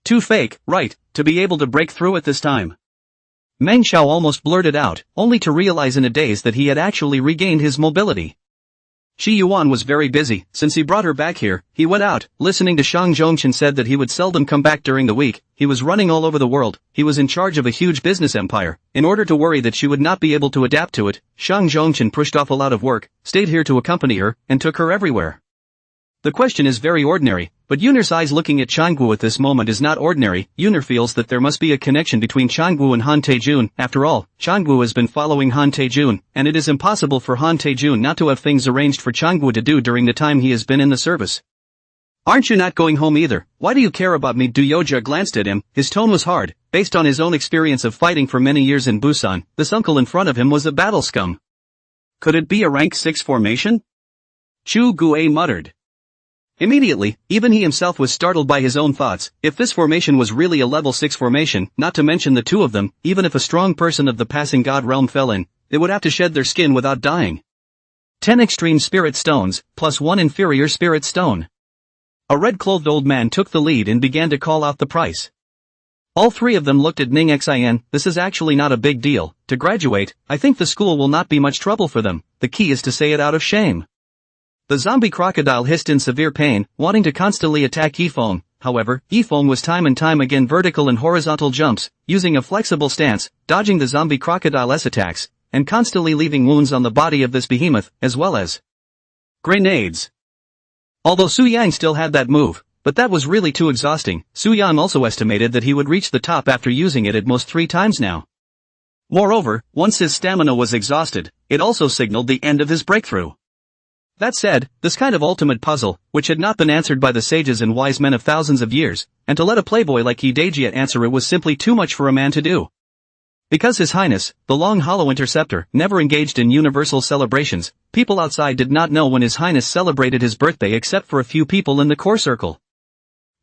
too fake, right, to be able to break through at this time. Meng Xiao almost blurted out, only to realize in a daze that he had actually regained his mobility. Shi Yuan was very busy. Since he brought her back here, he went out. Listening to Shang Zhongshan said that he would seldom come back during the week. He was running all over the world. He was in charge of a huge business empire. In order to worry that she would not be able to adapt to it, Shang Zhongshan pushed off a lot of work, stayed here to accompany her, and took her everywhere. The question is very ordinary. But Yunner's eyes looking at Changgu at this moment is not ordinary. Yunner feels that there must be a connection between Changgu and Han Taejun. After all, Changgu has been following Han Taejun, and it is impossible for Han Taejun not to have things arranged for Changgu to do during the time he has been in the service. Aren't you not going home either? Why do you care about me? Du Yoja glanced at him, his tone was hard. Based on his own experience of fighting for many years in Busan, this uncle in front of him was a battle scum. Could it be a rank 6 formation? Chu Gue muttered. Immediately, even he himself was startled by his own thoughts. If this formation was really a level 6 formation, not to mention the two of them, even if a strong person of the passing god realm fell in, they would have to shed their skin without dying. 10 extreme spirit stones, plus 1 inferior spirit stone. A red-clothed old man took the lead and began to call out the price. All three of them looked at Ning Xin. This is actually not a big deal. To graduate, I think the school will not be much trouble for them. The key is to say it out of shame. The zombie crocodile hissed in severe pain, wanting to constantly attack Yifeng. However, Yifeng was time and time again vertical and horizontal jumps, using a flexible stance, dodging the zombie crocodile's attacks, and constantly leaving wounds on the body of this behemoth, as well as grenades. Although Su Yang still had that move, but that was really too exhausting. Su Yang also estimated that he would reach the top after using it at most 3 times now. Moreover, once his stamina was exhausted, it also signaled the end of his breakthrough. That said, this kind of ultimate puzzle, which had not been answered by the sages and wise men of thousands of years, and to let a playboy like Hidejiat answer it was simply too much for a man to do. Because His Highness, the Long Hollow Interceptor, never engaged in universal celebrations, people outside did not know when His Highness celebrated his birthday except for a few people in the core circle.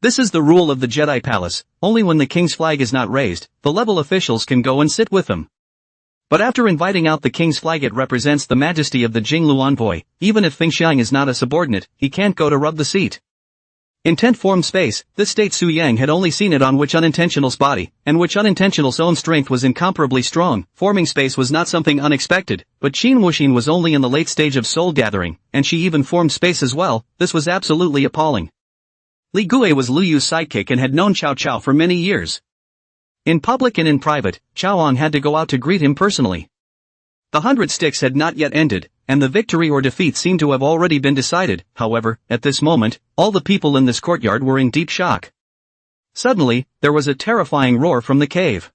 This is the rule of the Jedi Palace. Only when the king's flag is not raised, the level officials can go and sit with them. But after inviting out the king's flag, it represents the majesty of the Jinglu envoy. Even if Fengxiang is not a subordinate, he can't go to rub the seat. In tent-formed space, this state Su Yang had only seen it on which unintentional's body, and which unintentional's own strength was incomparably strong. Forming space was not something unexpected, but Qin Wuxin was only in the late stage of soul gathering, and she even formed space as well. This was absolutely appalling. Li Gue was Lu Yu's sidekick and had known Cao Cao for many years. In public and in private, Cao Ang had to go out to greet him personally. The 100 sticks had not yet ended, and the victory or defeat seemed to have already been decided. However, at this moment, all the people in this courtyard were in deep shock. Suddenly, there was a terrifying roar from the cave.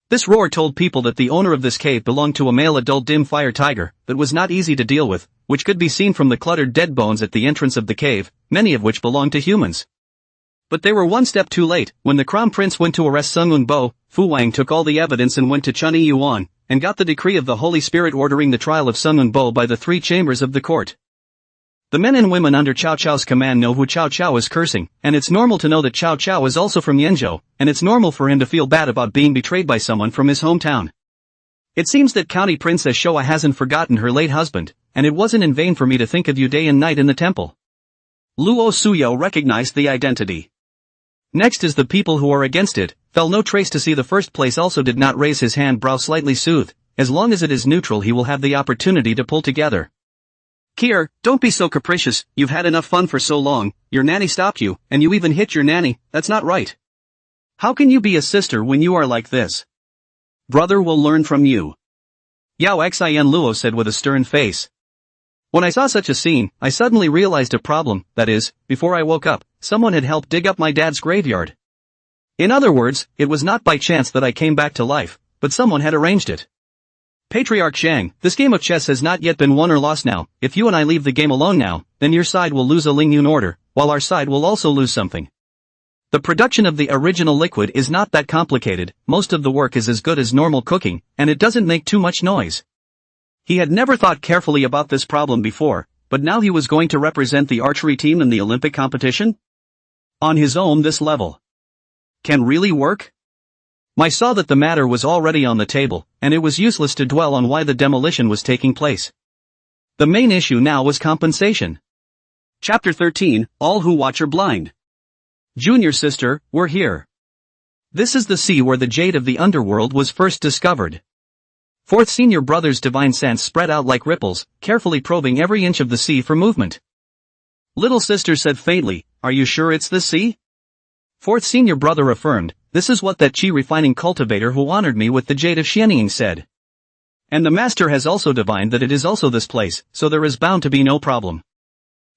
This roar told people that the owner of this cave belonged to a male adult dim fire tiger that was not easy to deal with, which could be seen from the cluttered dead bones at the entrance of the cave, many of which belonged to humans. But they were one step too late. When the Crown Prince went to arrest Sun Unbo, Fu Wang took all the evidence and went to Chunyi Yuan, and got the decree of the Holy Spirit ordering the trial of Sun Unbo by the 3 chambers of the court. The men and women under Cao Cao's command know who Cao Cao is cursing, and it's normal to know that Cao Cao is also from Yanzhou, and it's normal for him to feel bad about being betrayed by someone from his hometown. It seems that County Princess Showa hasn't forgotten her late husband, and it wasn't in vain for me to think of you day and night in the temple. Luo Suyo recognized the identity. Next is the people who are against it. Fell no trace to see the first place also did not raise his hand, brow slightly soothed. As long as it is neutral he will have the opportunity to pull together. Kier, don't be so capricious, you've had enough fun for so long, your nanny stopped you, and you even hit your nanny, that's not right. How can you be a sister when you are like this? Brother will learn from you. Yao Xin Luo said with a stern face. When I saw such a scene, I suddenly realized a problem, that is, before I woke up, someone had helped dig up my dad's graveyard. In other words, it was not by chance that I came back to life, but someone had arranged it. Patriarch Zhang, this game of chess has not yet been won or lost now. If you and I leave the game alone now, then your side will lose a Lingyun order, while our side will also lose something. The production of the original liquid is not that complicated, most of the work is as good as normal cooking, and it doesn't make too much noise. He had never thought carefully about this problem before, but now he was going to represent the archery team in the Olympic competition? On his own this level. Can really work? I saw that the matter was already on the table, and it was useless to dwell on why the demolition was taking place. The main issue now was compensation. Chapter 13, All Who Watch Are Blind. Junior sister, we're here. This is the sea where the jade of the underworld was first discovered. Fourth senior brother's divine sense spread out like ripples, carefully probing every inch of the sea for movement. Little sister said faintly, are you sure it's the sea? Fourth senior brother affirmed, this is what that chi-refining cultivator who honored me with the jade of Xianying said. And the master has also divined that it is also this place, so there is bound to be no problem.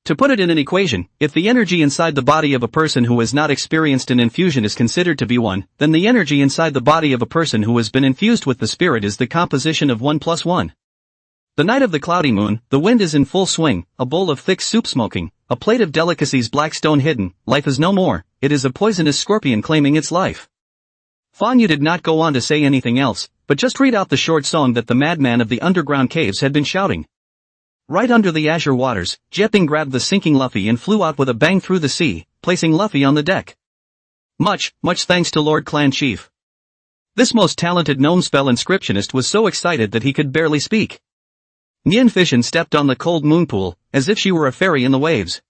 To put it in an equation, if the energy inside the body of a person who has not experienced an infusion is considered to be 1, then the energy inside the body of a person who has been infused with the spirit is the composition of 1 plus 1. The night of the cloudy moon, the wind is in full swing, a bowl of thick soup smoking, a plate of delicacies black stone hidden, life is no more, it is a poisonous scorpion claiming its life. Fang Yu did not go on to say anything else, but just read out the short song that the madman of the underground caves had been shouting. Right under the azure waters, Jeting grabbed the sinking Luffy and flew out with a bang through the sea, placing Luffy on the deck. Much thanks to Lord Clan Chief. This most talented gnome spell inscriptionist was so excited that he could barely speak. Nian Fishin stepped on the cold moon pool, as if she were a fairy in the waves.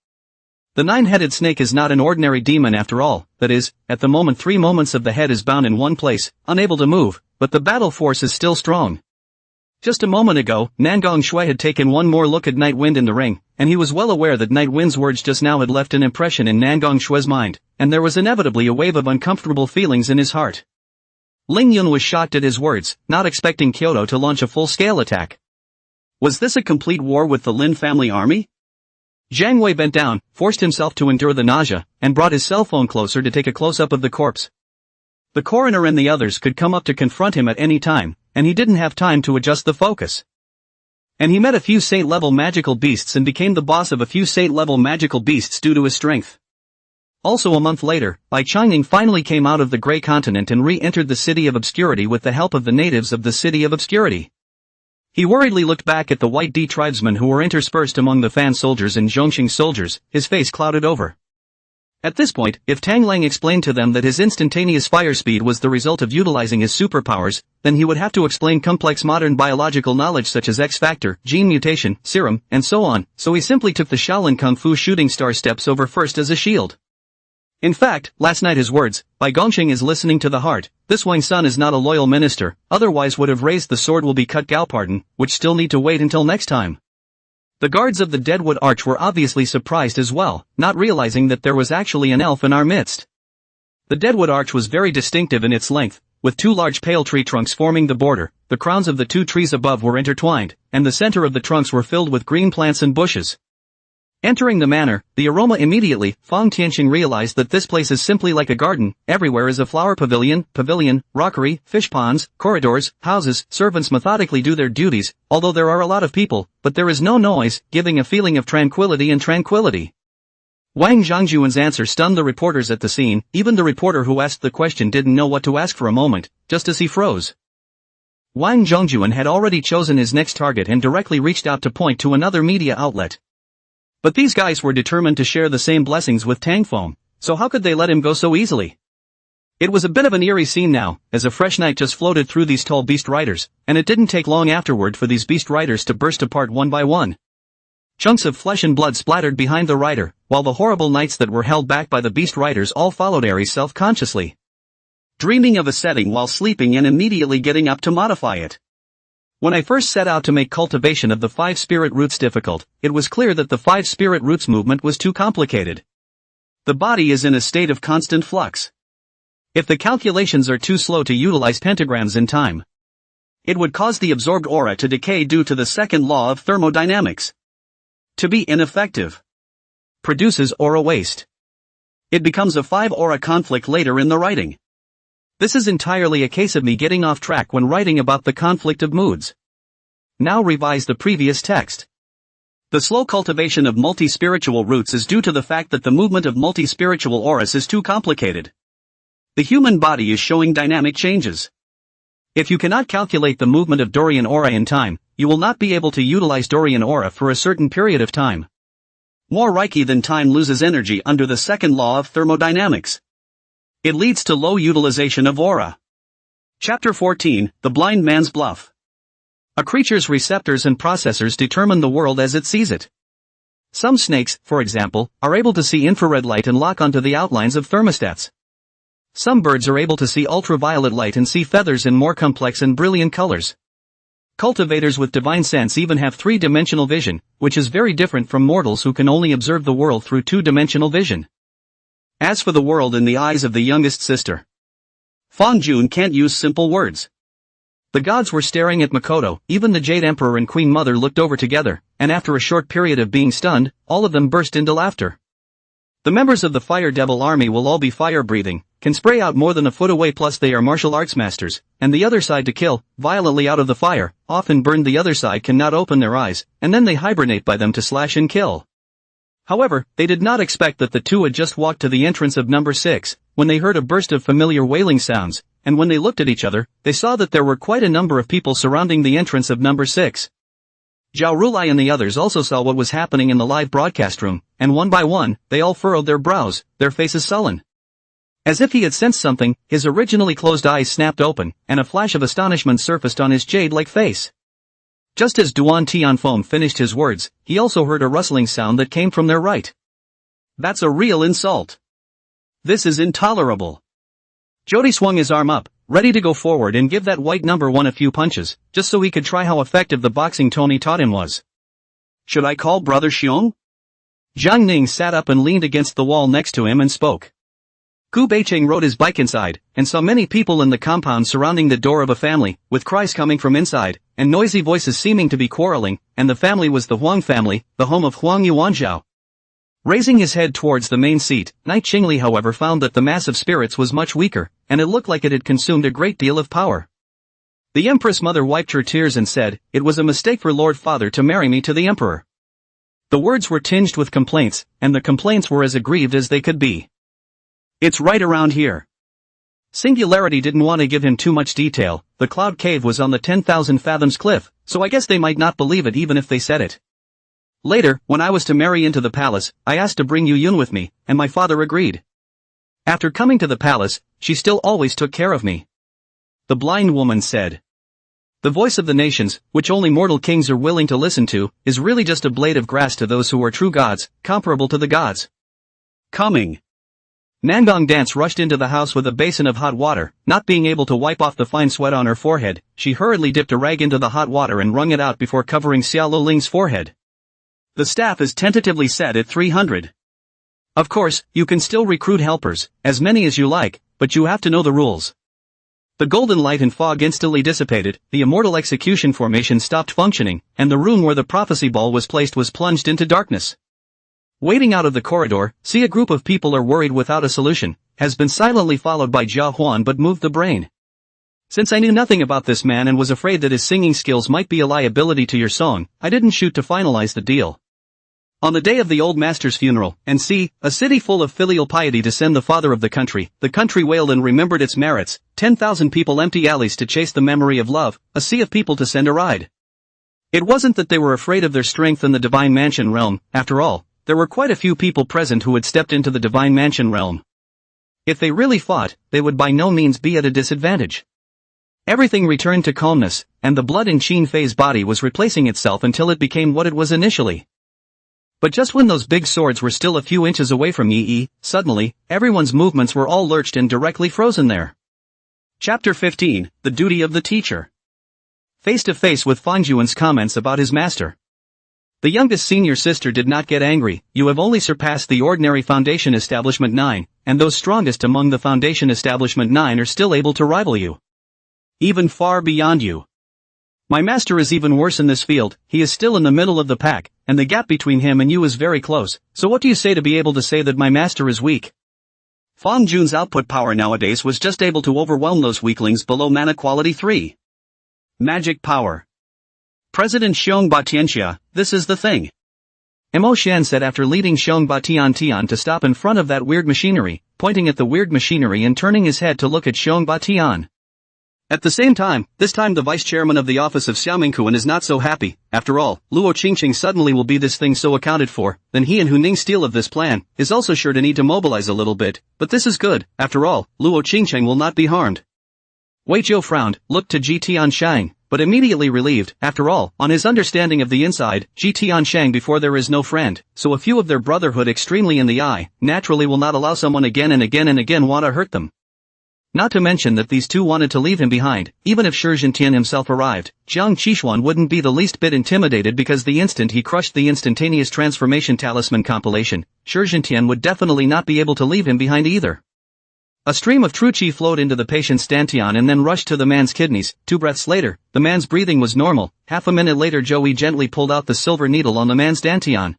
The nine-headed snake is not an ordinary demon after all, that is, at the moment 3 moments of the head is bound in one place, unable to move, but the battle force is still strong. Just a moment ago, Nangong Shui had taken one more look at Night Wind in the ring, and he was well aware that Night Wind's words just now had left an impression in Nangong Shui's mind, and there was inevitably a wave of uncomfortable feelings in his heart. Ling Yun was shocked at his words, not expecting Kyoto to launch a full-scale attack. Was this a complete war with the Lin family army? Zhang Wei bent down, forced himself to endure the nausea, and brought his cell phone closer to take a close-up of the corpse. The coroner and the others could come up to confront him at any time, and he didn't have time to adjust the focus. And he met a few saint-level magical beasts and became the boss of a few saint-level magical beasts due to his strength. Also a month later, Bai Changning finally came out of the Grey Continent and re-entered the City of Obscurity with the help of the natives of the City of Obscurity. He worriedly looked back at the White D tribesmen who were interspersed among the Fan soldiers and Zhongxing soldiers, his face clouded over. At this point, if Tang Lang explained to them that his instantaneous fire speed was the result of utilizing his superpowers, then he would have to explain complex modern biological knowledge such as X-factor, gene mutation, serum, and so on, so he simply took the Shaolin Kung Fu shooting star steps over first as a shield. In fact, last night his words, "Bai Gongxing is listening to the heart, this Wang Sun is not a loyal minister, otherwise would have raised the sword will be cut Gao pardon, which still need to wait until next time." The guards of the Deadwood Arch were obviously surprised as well, not realizing that there was actually an elf in our midst. The Deadwood Arch was very distinctive in its length, with 2 large pale tree trunks forming the border, the crowns of the 2 trees above were intertwined, and the center of the trunks were filled with green plants and bushes. Entering the manor, the aroma immediately, Fong Tianxiong realized that this place is simply like a garden, everywhere is a flower pavilion, rockery, fish ponds, corridors, houses, servants methodically do their duties, although there are a lot of people, but there is no noise, giving a feeling of tranquility and tranquility. Wang Zhangjuan's answer stunned the reporters at the scene, even the reporter who asked the question didn't know what to ask for a moment, just as he froze. Wang Zhangjuan had already chosen his next target and directly reached out to point to another media outlet. But these guys were determined to share the same blessings with Tang Feng, so how could they let him go so easily? It was a bit of an eerie scene now, as a fresh night just floated through these tall beast riders, and it didn't take long afterward for these beast riders to burst apart one by one. Chunks of flesh and blood splattered behind the rider, while the horrible knights that were held back by the beast riders all followed Ares self-consciously. Dreaming of a setting while sleeping and immediately getting up to modify it. When I first set out to make cultivation of the 5 spirit roots difficult, it was clear that the 5 spirit roots movement was too complicated. The body is in a state of constant flux. If the calculations are too slow to utilize pentagrams in time, it would cause the absorbed aura to decay due to the second law of thermodynamics. To be ineffective produces aura waste. It becomes a 5 aura conflict later in the writing. This is entirely a case of me getting off track when writing about the conflict of moods. Now revise the previous text. The slow cultivation of multi-spiritual roots is due to the fact that the movement of multi-spiritual auras is too complicated. The human body is showing dynamic changes. If you cannot calculate the movement of Dorian aura in time, you will not be able to utilize Dorian aura for a certain period of time. More Reiki than time loses energy under the second law of thermodynamics. It leads to low utilization of aura. Chapter 14, The Blind Man's Bluff. A creature's receptors and processors determine the world as it sees it. Some snakes, for example, are able to see infrared light and lock onto the outlines of thermostats. Some birds are able to see ultraviolet light and see feathers in more complex and brilliant colors. Cultivators with divine sense even have 3-dimensional vision, which is very different from mortals who can only observe the world through 2-dimensional vision. As for the world in the eyes of the youngest sister, Fang Jun can't use simple words. The gods were staring at Makoto, even the Jade Emperor and Queen Mother looked over together, and after a short period of being stunned, all of them burst into laughter. The members of the Fire Devil army will all be fire-breathing, can spray out more than a foot away, plus they are martial arts masters, and the other side to kill, violently out of the fire, often burned. The other side cannot open their eyes, and then they hibernate by them to slash and kill. However, they did not expect that the two had just walked to the entrance of number 6, when they heard a burst of familiar wailing sounds, and when they looked at each other, they saw that there were quite a number of people surrounding the entrance of number 6. Zhao Rulai and the others also saw what was happening in the live broadcast room, and one by one, they all furrowed their brows, their faces sullen. As if he had sensed something, his originally closed eyes snapped open, and a flash of astonishment surfaced on his jade-like face. Just as Yuan Tianxiong finished his words, he also heard a rustling sound that came from their right. That's a real insult. This is intolerable. Jody swung his arm up, ready to go forward and give that white number 1 a few punches, just so he could try how effective the boxing Tony taught him was. Should I call Brother Xiong? Zhang Ning sat up and leaned against the wall next to him and spoke. Gu Beicheng rode his bike inside, and saw many people in the compound surrounding the door of a family, with cries coming from inside, and noisy voices seeming to be quarreling, and the family was the Huang family, the home of Huang Yuanzhao. Raising his head towards the main seat, Knight Qingli however found that the mass of spirits was much weaker, and it looked like it had consumed a great deal of power. The Empress Mother wiped her tears and said, "It was a mistake for Lord Father to marry me to the Emperor." The words were tinged with complaints, and the complaints were as aggrieved as they could be. It's right around here. Singularity didn't want to give him too much detail. The cloud cave was on the 10,000 fathoms cliff, so I guess they might not believe it even if they said it. Later, when I was to marry into the palace, I asked to bring Yu Yun with me, and my father agreed. After coming to the palace, she still always took care of me. The blind woman said. The voice of the nations, which only mortal kings are willing to listen to, is really just a blade of grass to those who are true gods, comparable to the gods. Coming. Nangong Dance rushed into the house with a basin of hot water. Not being able to wipe off the fine sweat on her forehead, she hurriedly dipped a rag into the hot water and wrung it out before covering Xiao Ling's forehead. The staff is tentatively set at 300. Of course, you can still recruit helpers, as many as you like, but you have to know the rules. The golden light and fog instantly dissipated, the immortal execution formation stopped functioning, and the room where the prophecy ball was placed was plunged into darkness. Waiting out of the corridor, see a group of people are worried without a solution, has been silently followed by Jia Huan but moved the brain. Since I knew nothing about this man and was afraid that his singing skills might be a liability to your song, I didn't shoot to finalize the deal. On the day of the old master's funeral, and see, a city full of filial piety to send the father of the country wailed and remembered its merits, 10,000 people empty alleys to chase the memory of love, a sea of people to send a ride. It wasn't that they were afraid of their strength in the Divine Mansion realm, after all. There were quite a few people present who had stepped into the Divine Mansion realm. If they really fought, they would by no means be at a disadvantage. Everything returned to calmness, and the blood in Qin Fei's body was replacing itself until it became what it was initially. But just when those big swords were still a few inches away from Yi, suddenly, everyone's movements were all lurched and directly frozen there. Chapter 15, The Duty of the Teacher. Face to face with Fang Juan's comments about his master. The youngest senior sister did not get angry. You have only surpassed the ordinary Foundation Establishment 9, and those strongest among the Foundation Establishment 9 are still able to rival you. Even far beyond you. My master is even worse in this field. He is still in the middle of the pack, and the gap between him and you is very close, so what do you say to be able to say that my master is weak? Fang Jun's output power nowadays was just able to overwhelm those weaklings below mana quality 3. Magic power. President Xiong Batianxia, this is the thing. Mo Shen said after leading Xiong Batian to stop in front of that weird machinery, pointing at the weird machinery and turning his head to look at Xiong Batian. At the same time, this time the vice chairman of the office of Xiaomingkuan is not so happy. After all, Luo Qingqing suddenly will be this thing so accounted for, then he and Hu Ning steal of this plan, is also sure to need to mobilize a little bit, but this is good. After all, Luo Qingqing will not be harmed. Wei Zhou frowned, looked to Ji Tianxiong, but immediately relieved. After all, on his understanding of the inside, Ji Tianxiong before there is no friend, so a few of their brotherhood extremely in the eye, naturally will not allow someone again and again and again want to hurt them. Not to mention that these two wanted to leave him behind. Even if Shi Zhentian himself arrived, Jiang Qishuan wouldn't be the least bit intimidated because the instant he crushed the instantaneous transformation talisman compilation, Shi Zhentian would definitely not be able to leave him behind either. A stream of true qi flowed into the patient's dantian and then rushed to the man's kidneys. 2 breaths later, the man's breathing was normal. Half a minute later Joey gently pulled out the silver needle on the man's dantian.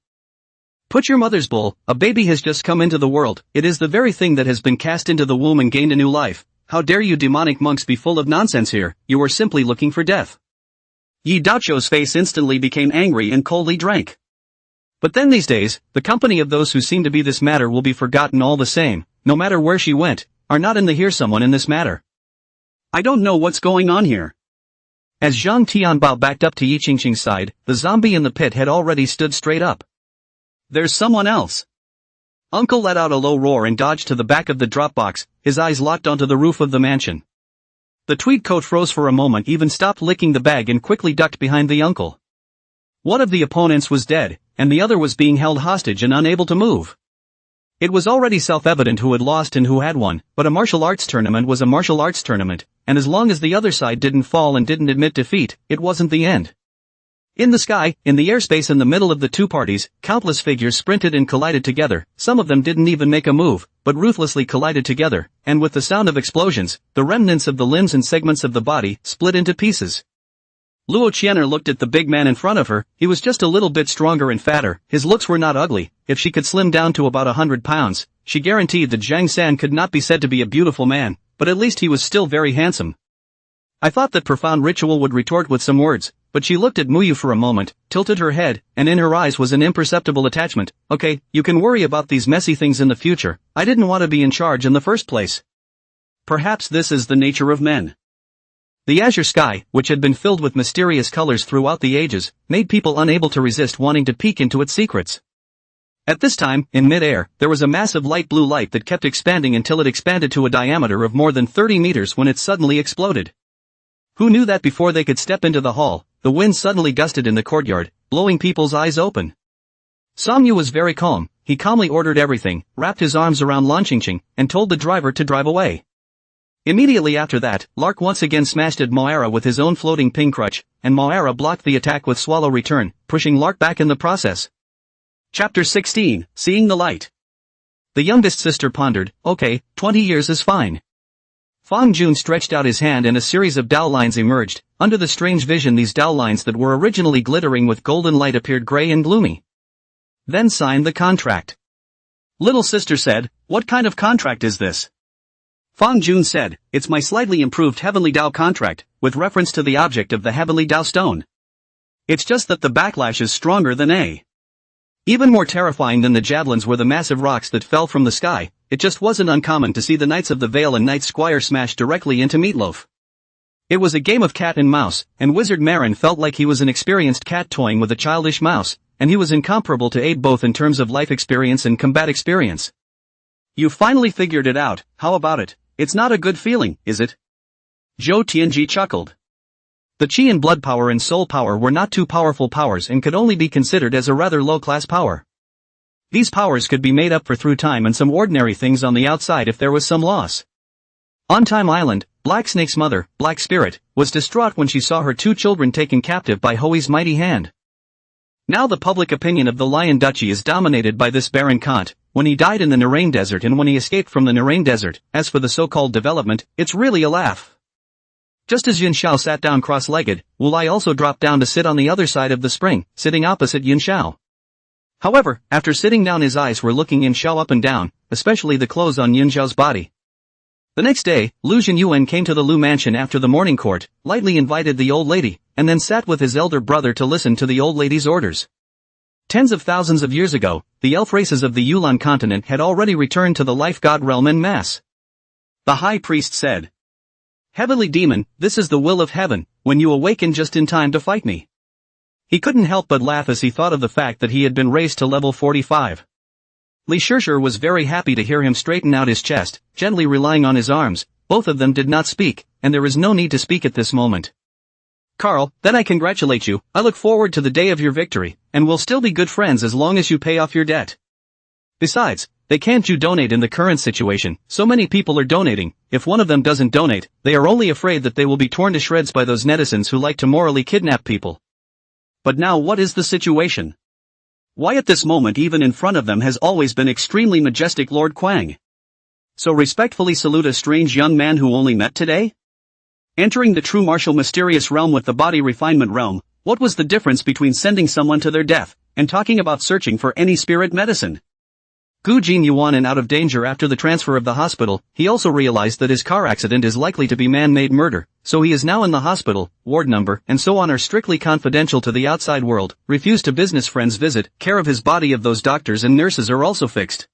Put your mother's bowl, a baby has just come into the world, it is the very thing that has been cast into the womb and gained a new life. How dare you demonic monks be full of nonsense here, you are simply looking for death. Yi Daocho's face instantly became angry and coldly drank. But then these days, the company of those who seem to be this matter will be forgotten all the same, no matter where she went, are not in the hear someone in this matter. I don't know what's going on here. As Zhang Tianbao backed up to Yi Qingqing's side, the zombie in the pit had already stood straight up. There's someone else. Uncle let out a low roar and dodged to the back of the drop box, his eyes locked onto the roof of the mansion. The tweed coat froze for a moment, even stopped licking the bag and quickly ducked behind the uncle. One of the opponents was dead, and the other was being held hostage and unable to move. It was already self-evident who had lost and who had won, but a martial arts tournament was a martial arts tournament, and as long as the other side didn't fall and didn't admit defeat, it wasn't the end. In the sky, in the airspace in the middle of the two parties, countless figures sprinted and collided together. Some of them didn't even make a move, but ruthlessly collided together, and with the sound of explosions, the remnants of the limbs and segments of the body split into pieces. Luo Qian'er looked at the big man in front of her. He was just a little bit stronger and fatter. His looks were not ugly. If she could slim down to about 100 pounds, she guaranteed that Zhang San could not be said to be a beautiful man, but at least he was still very handsome. I thought that Profound Ritual would retort with some words, but she looked at Muyu for a moment, tilted her head, and in her eyes was an imperceptible attachment. Okay, you can worry about these messy things in the future. I didn't want to be in charge in the first place. Perhaps this is the nature of men. The azure sky, which had been filled with mysterious colors throughout the ages, made people unable to resist wanting to peek into its secrets. At this time, in mid-air, there was a massive light blue light that kept expanding until it expanded to a diameter of more than 30 meters when it suddenly exploded. Who knew that before they could step into the hall, the wind suddenly gusted in the courtyard, blowing people's eyes open. Song Yu was very calm. He calmly ordered everything, wrapped his arms around Lan Qingqing, and told the driver to drive away. Immediately after that, Lark once again smashed at Moira with his own floating ping crutch, and Moira blocked the attack with Swallow Return, pushing Lark back in the process. Chapter 16, Seeing the Light. The youngest sister pondered, okay, 20 years is fine. Fang Jun stretched out his hand and a series of Dao lines emerged. Under the strange vision, these Dao lines that were originally glittering with golden light appeared gray and gloomy. Then signed the contract. Little sister said, what kind of contract is this? Fang Jun said, it's my slightly improved Heavenly Dao contract, with reference to the object of the Heavenly Dao stone. It's just that the backlash is stronger than A. Even more terrifying than the javelins were the massive rocks that fell from the sky. It just wasn't uncommon to see the Knights of the Vale and Knight Squire smash directly into Meatloaf. It was a game of cat and mouse, and Wizard Marin felt like he was an experienced cat toying with a childish mouse, and he was incomparable to Abe both in terms of life experience and combat experience. You finally figured it out, how about it? It's not a good feeling, is it? Zhou Tianji chuckled. The Qi and blood power and soul power were not two powerful powers and could only be considered as a rather low-class power. These powers could be made up for through time and some ordinary things on the outside if there was some loss. On Time Island, Black Snake's mother, Black Spirit, was distraught when she saw her two children taken captive by Hoi's mighty hand. Now the public opinion of the Lion Duchy is dominated by this Baron Kant, when he died in the Narain Desert and when he escaped from the Narain Desert. As for the so-called development, it's really a laugh. Just as Yun Xiao sat down cross-legged, Wu Lai also dropped down to sit on the other side of the spring, sitting opposite Yun Xiao. However, after sitting down his eyes were looking Yun Xiao up and down, especially the clothes on Yun Xiao's body. The next day, Lu Jinyuan came to the Lu mansion after the morning court, lightly invited the old lady, and then sat with his elder brother to listen to the old lady's orders. Tens of thousands of years ago, the elf races of the Yulan continent had already returned to the life god realm en masse. The high priest said, Heavenly demon, this is the will of heaven, when you awaken just in time to fight me. He couldn't help but laugh as he thought of the fact that he had been raised to level 45. Li Shishir was very happy to hear him straighten out his chest, gently relying on his arms. Both of them did not speak, and there is no need to speak at this moment. Carl, then I congratulate you. I look forward to the day of your victory, and we'll still be good friends as long as you pay off your debt. Besides, they can't you donate in the current situation, so many people are donating. If one of them doesn't donate, they are only afraid that they will be torn to shreds by those netizens who like to morally kidnap people. But now what is the situation? Why at this moment even in front of them has always been extremely majestic Lord Quang? So respectfully salute a strange young man who only met today? Entering the true martial mysterious realm with the body refinement realm, what was the difference between sending someone to their death, and talking about searching for any spirit medicine? Gu Jin Yuan and out of danger after the transfer of the hospital, he also realized that his car accident is likely to be man-made murder, so he is now in the hospital, ward number and so on are strictly confidential to the outside world, refused to business friends visit, care of his body of those doctors and nurses are also fixed.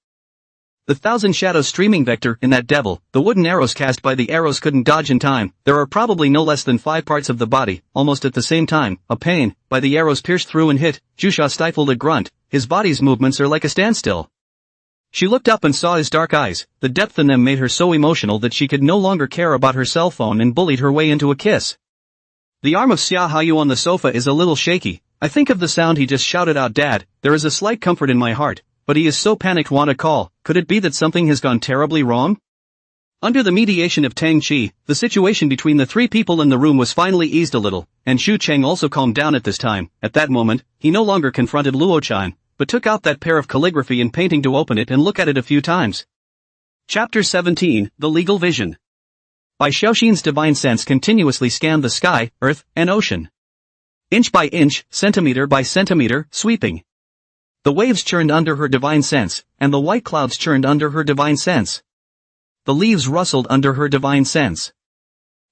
The thousand shadows streaming vector in that devil, the wooden arrows cast by the arrows couldn't dodge in time, there are probably no less than 5 parts of the body, almost at the same time, a pain, by the arrows pierced through and hit, Jusha stifled a grunt, his body's movements are like a standstill. She looked up and saw his dark eyes, the depth in them made her so emotional that she could no longer care about her cell phone and bullied her way into a kiss. The arm of Xia Hayu on the sofa is a little shaky, I think of the sound he just shouted out Dad, there is a slight comfort in my heart, but he is so panicked want to call, could it be that something has gone terribly wrong? Under the mediation of Tang Qi, the situation between the 3 people in the room was finally eased a little, and Xu Cheng also calmed down at this time. At that moment, he no longer confronted Luo Chan, but took out that pair of calligraphy and painting to open it and look at it a few times. Chapter 17, The Legal Vision. By Xiaoxin's divine sense continuously scanned the sky, earth, and ocean. Inch by inch, centimeter by centimeter, sweeping. The waves churned under her divine sense, and the white clouds churned under her divine sense. The leaves rustled under her divine sense.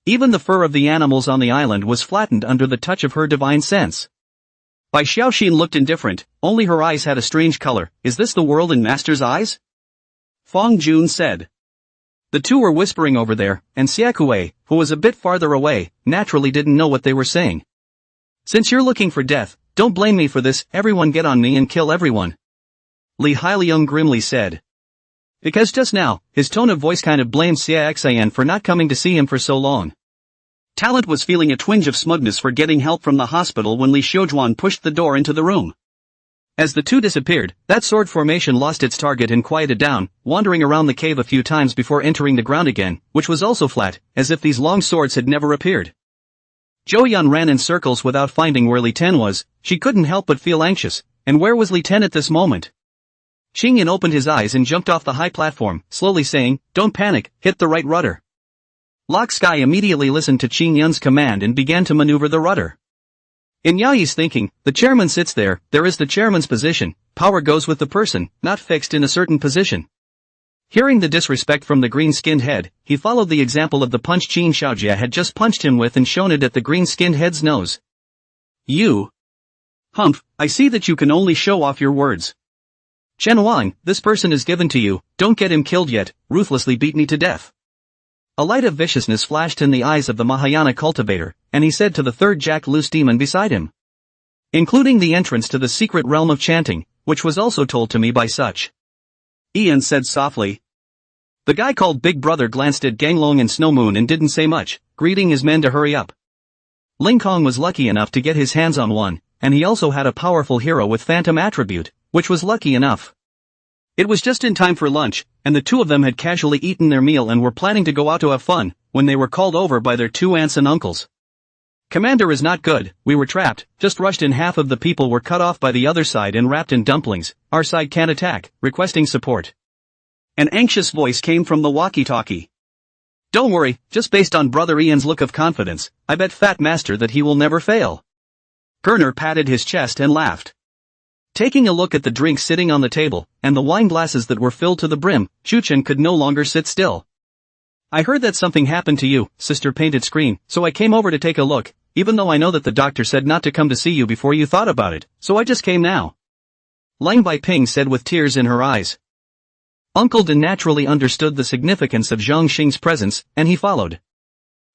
Even the fur of the animals on the island was flattened under the touch of her divine sense. Bai Xiaoxin looked indifferent, only her eyes had a strange color. Is this the world in Master's eyes? Fong Jun said. The two were whispering over there, and Xiaokui, who was a bit farther away, naturally didn't know what they were saying. Since you're looking for death, don't blame me for this, everyone get on me and kill everyone. Li Hailiang grimly said. Because just now, his tone of voice kind of blamed Xia Xian for not coming to see him for so long. Talent was feeling a twinge of smugness for getting help from the hospital when Li Xiujuan pushed the door into the room. As the two disappeared, that sword formation lost its target and quieted down, wandering around the cave a few times before entering the ground again, which was also flat, as if these long swords had never appeared. Zhou Yun ran in circles without finding where Li Ten was. She couldn't help but feel anxious, and where was Li Ten at this moment? Xing Yan opened his eyes and jumped off the high platform, slowly saying, "Don't panic, hit the right rudder." Lok Sky immediately listened to Qing Yan's command and began to maneuver the rudder. In Yayi's thinking, the chairman sits there is the chairman's position, power goes with the person, not fixed in a certain position. Hearing the disrespect from the green-skinned head, he followed the example of the punch Qin Xiaojia had just punched him with and shown it at the green-skinned head's nose. You. Humph, I see that you can only show off your words. Chen Wang, this person is given to you, don't get him killed yet, ruthlessly beat me to death. A light of viciousness flashed in the eyes of the Mahayana cultivator, and he said to the third Jack Loose demon beside him. Including the entrance to the secret realm of chanting, which was also told to me by such. Ian said softly. The guy called Big Brother glanced at Ganglong and Snow Moon and didn't say much, greeting his men to hurry up. Ling Kong was lucky enough to get his hands on one, and he also had a powerful hero with phantom attribute, which was lucky enough. It was just in time for lunch, and the two of them had casually eaten their meal and were planning to go out to have fun, when they were called over by their 2 aunts and uncles. Commander is not good, we were trapped, just rushed in, half of the people were cut off by the other side and wrapped in dumplings, our side can't attack, requesting support. An anxious voice came from the walkie-talkie. Don't worry, just based on Brother Ian's look of confidence, I bet Fat Master that he will never fail. Kerner patted his chest and laughed. Taking a look at the drinks sitting on the table, and the wine glasses that were filled to the brim, Shuchen could no longer sit still. I heard that something happened to you, Sister Painted Screen, so I came over to take a look, even though I know that the doctor said not to come to see you before you thought about it, so I just came now. Lang Bai Ping said with tears in her eyes. Uncle De naturally understood the significance of Zhang Xing's presence, and he followed.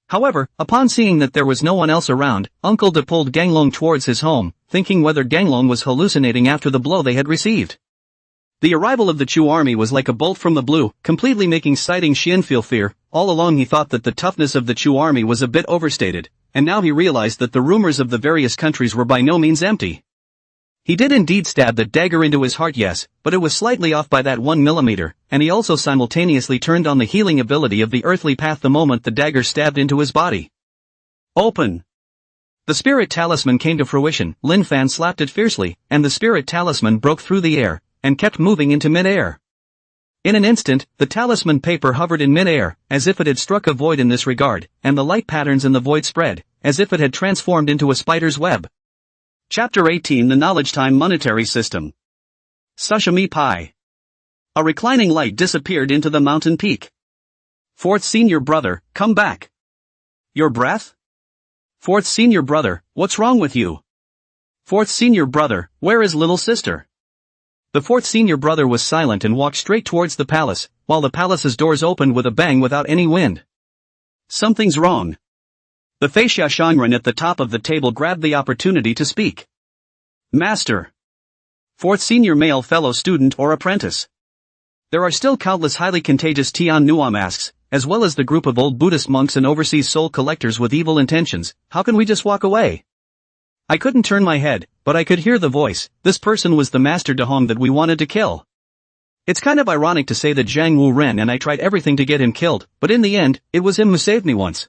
However, upon seeing that there was no one else around, Uncle De pulled Ganglong towards his home, thinking whether Ganglong was hallucinating after the blow they had received. The arrival of the Chu army was like a bolt from the blue, completely making sighting Xian feel fear. All along he thought that the toughness of the Chu army was a bit overstated, and now he realized that the rumors of the various countries were by no means empty. He did indeed stab that dagger into his heart, yes, but it was slightly off by that 1 millimeter, and he also simultaneously turned on the healing ability of the earthly path the moment the dagger stabbed into his body. Open! The spirit talisman came to fruition. Lin Fan slapped it fiercely, and the spirit talisman broke through the air, and kept moving into mid-air. In an instant, the talisman paper hovered in mid-air, as if it had struck a void in this regard, and the light patterns in the void spread, as if it had transformed into a spider's web. Chapter 18: The Knowledge Time Monetary System. Sashimi Pie. A reclining light disappeared into the mountain peak. Fourth senior brother, come back. Your breath? Fourth senior brother, what's wrong with you? Fourth senior brother, where is little sister? The fourth senior brother was silent and walked straight towards the palace, while the palace's doors opened with a bang without any wind. Something's wrong. The Feixia Shangren at the top of the table grabbed the opportunity to speak. Master. Fourth senior male fellow student or apprentice. There are still countless highly contagious Tian Nua masks, as well as the group of old Buddhist monks and overseas soul collectors with evil intentions. How can we just walk away? I couldn't turn my head, but I could hear the voice. This person was the Master Dahong that we wanted to kill. It's kind of ironic to say that Zhang Wu ran and I tried everything to get him killed, but in the end, it was him who saved me once.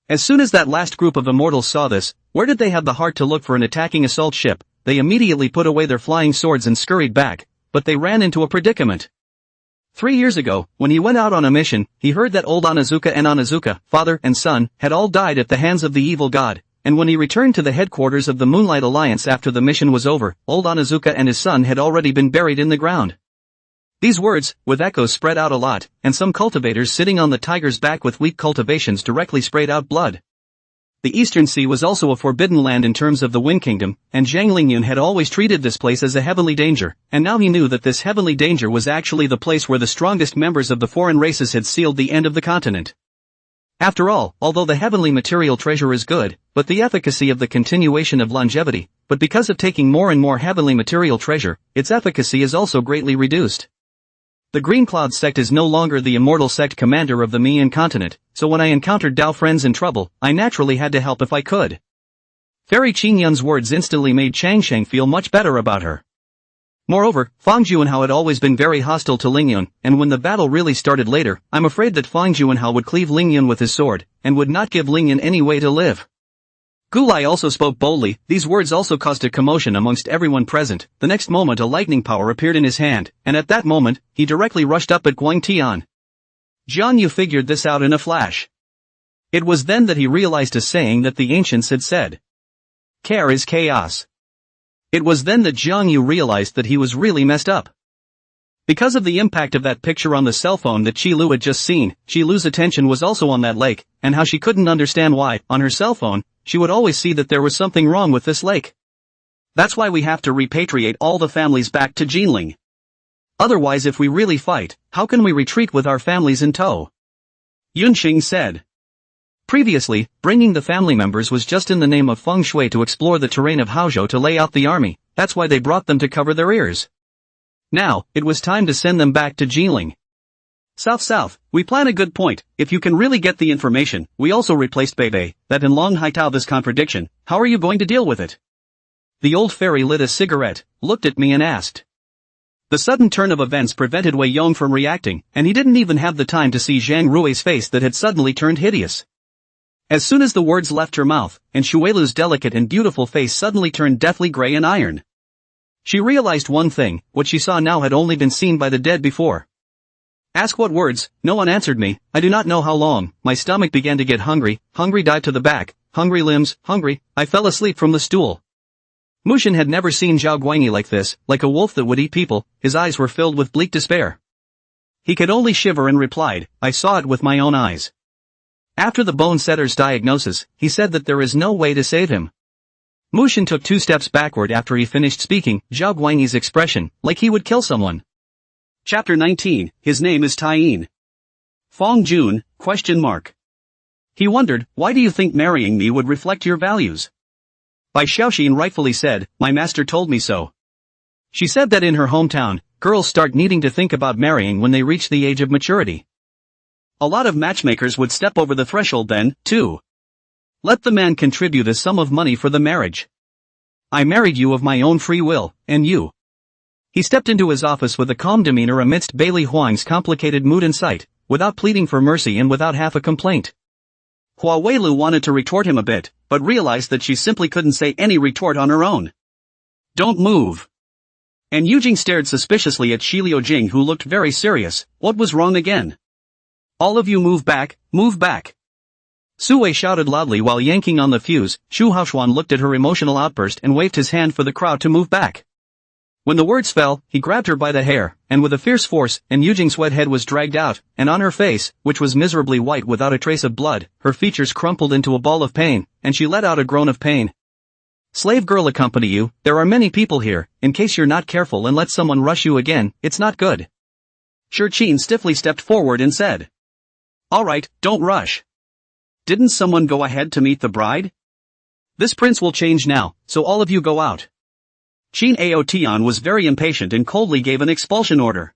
As soon as that last group of immortals saw this, where did they have the heart to look for an attacking assault ship? They immediately put away their flying swords and scurried back, but they ran into a predicament. 3 years ago, when he went out on a mission, he heard that old Onizuka and Onizuka, father and son, had all died at the hands of the evil god. And when he returned to the headquarters of the Moonlight Alliance after the mission was over, old Onizuka and his son had already been buried in the ground. These words, with echoes spread out a lot, and some cultivators sitting on the tiger's back with weak cultivations directly sprayed out blood. The Eastern Sea was also a forbidden land in terms of the Wind Kingdom, and Zhang Lingyun had always treated this place as a heavenly danger, and now he knew that this heavenly danger was actually the place where the strongest members of the foreign races had sealed the end of the continent. After all, although the heavenly material treasure is good, but the efficacy of the continuation of longevity, but because of taking more and more heavenly material treasure, its efficacy is also greatly reduced. The Green Cloud sect is no longer the immortal sect commander of the Mian continent, so when I encountered Dao friends in trouble, I naturally had to help if I could. Fairy Qingyun's words instantly made Changsheng feel much better about her. Moreover, Fang Juanhao had always been very hostile to Lingyun, and when the battle really started later, I'm afraid that Fang Juanhao would cleave Lingyun with his sword, and would not give Lingyun any way to live. Gulai also spoke boldly. These words also caused a commotion amongst everyone present. The next moment a lightning power appeared in his hand, and at that moment, he directly rushed up at Guang Tian. Jiang Yu figured this out in a flash. It was then that he realized a saying that the ancients had said. Care is chaos. It was then that Jiang Yu realized that he was really messed up. Because of the impact of that picture on the cell phone that Qi Lu had just seen, Qi Lu's attention was also on that lake, and how she couldn't understand why, on her cell phone, she would always see that there was something wrong with this lake. That's why we have to repatriate all the families back to Jinling. Otherwise, if we really fight, how can we retreat with our families in tow? Yunxing said. Previously, bringing the family members was just in the name of feng shui to explore the terrain of Haozhou to lay out the army. That's why they brought them to cover their ears. Now, it was time to send them back to Jinling. South, we plan a good point. If you can really get the information, we also replaced Bebe, that in Long Haitao this contradiction. How are you going to deal with it? The old fairy lit a cigarette, looked at me and asked. The sudden turn of events prevented Wei Yong from reacting, and he didn't even have the time to see Zhang Rui's face that had suddenly turned hideous. As soon as the words left her mouth, and Shuelu's delicate and beautiful face suddenly turned deathly gray and iron. She realized one thing, what she saw now had only been seen by the dead before. Ask what words? No one answered me. I do not know how long. My stomach began to get hungry, dive to the back, hungry limbs, hungry, I fell asleep from the stool. Mushin had never seen Zhao Guangyi like this, like a wolf that would eat people. His eyes were filled with bleak despair. He could only shiver and replied, I saw it with my own eyes. After the bone setter's diagnosis, he said that there is no way to save him. Mushin took 2 steps backward after he finished speaking, Zhao Guangyi's expression, like he would kill someone. Chapter 19, His name is Taiyin. Fong Jun, ? He wondered, why do you think marrying me would reflect your values? Bai Xiaoxin rightfully said, my master told me so. She said that in her hometown, girls start needing to think about marrying when they reach the age of maturity. A lot of matchmakers would step over the threshold then, too. Let the man contribute a sum of money for the marriage. I married you of my own free will, and you. He stepped into his office with a calm demeanor amidst Bailey Huang's complicated mood and sight, without pleading for mercy and without half a complaint. Hua Weilu wanted to retort him a bit, but realized that she simply couldn't say any retort on her own. Don't move. And Yujing stared suspiciously at Shi Liujing, who looked very serious. What was wrong again? All of you move back, move back. Su Wei shouted loudly while yanking on the fuse. Shu Haoshuan looked at her emotional outburst and waved his hand for the crowd to move back. When the words fell, he grabbed her by the hair, and with a fierce force, and Yujing's wet head was dragged out, and on her face, which was miserably white without a trace of blood, her features crumpled into a ball of pain, and she let out a groan of pain. Slave girl, accompany you. There are many people here, in case you're not careful and let someone rush you again, it's not good. Shi Qin stiffly stepped forward and said. All right, don't rush. Didn't someone go ahead to meet the bride? This prince will change now, so all of you go out. Qin Ao Tian was very impatient and coldly gave an expulsion order.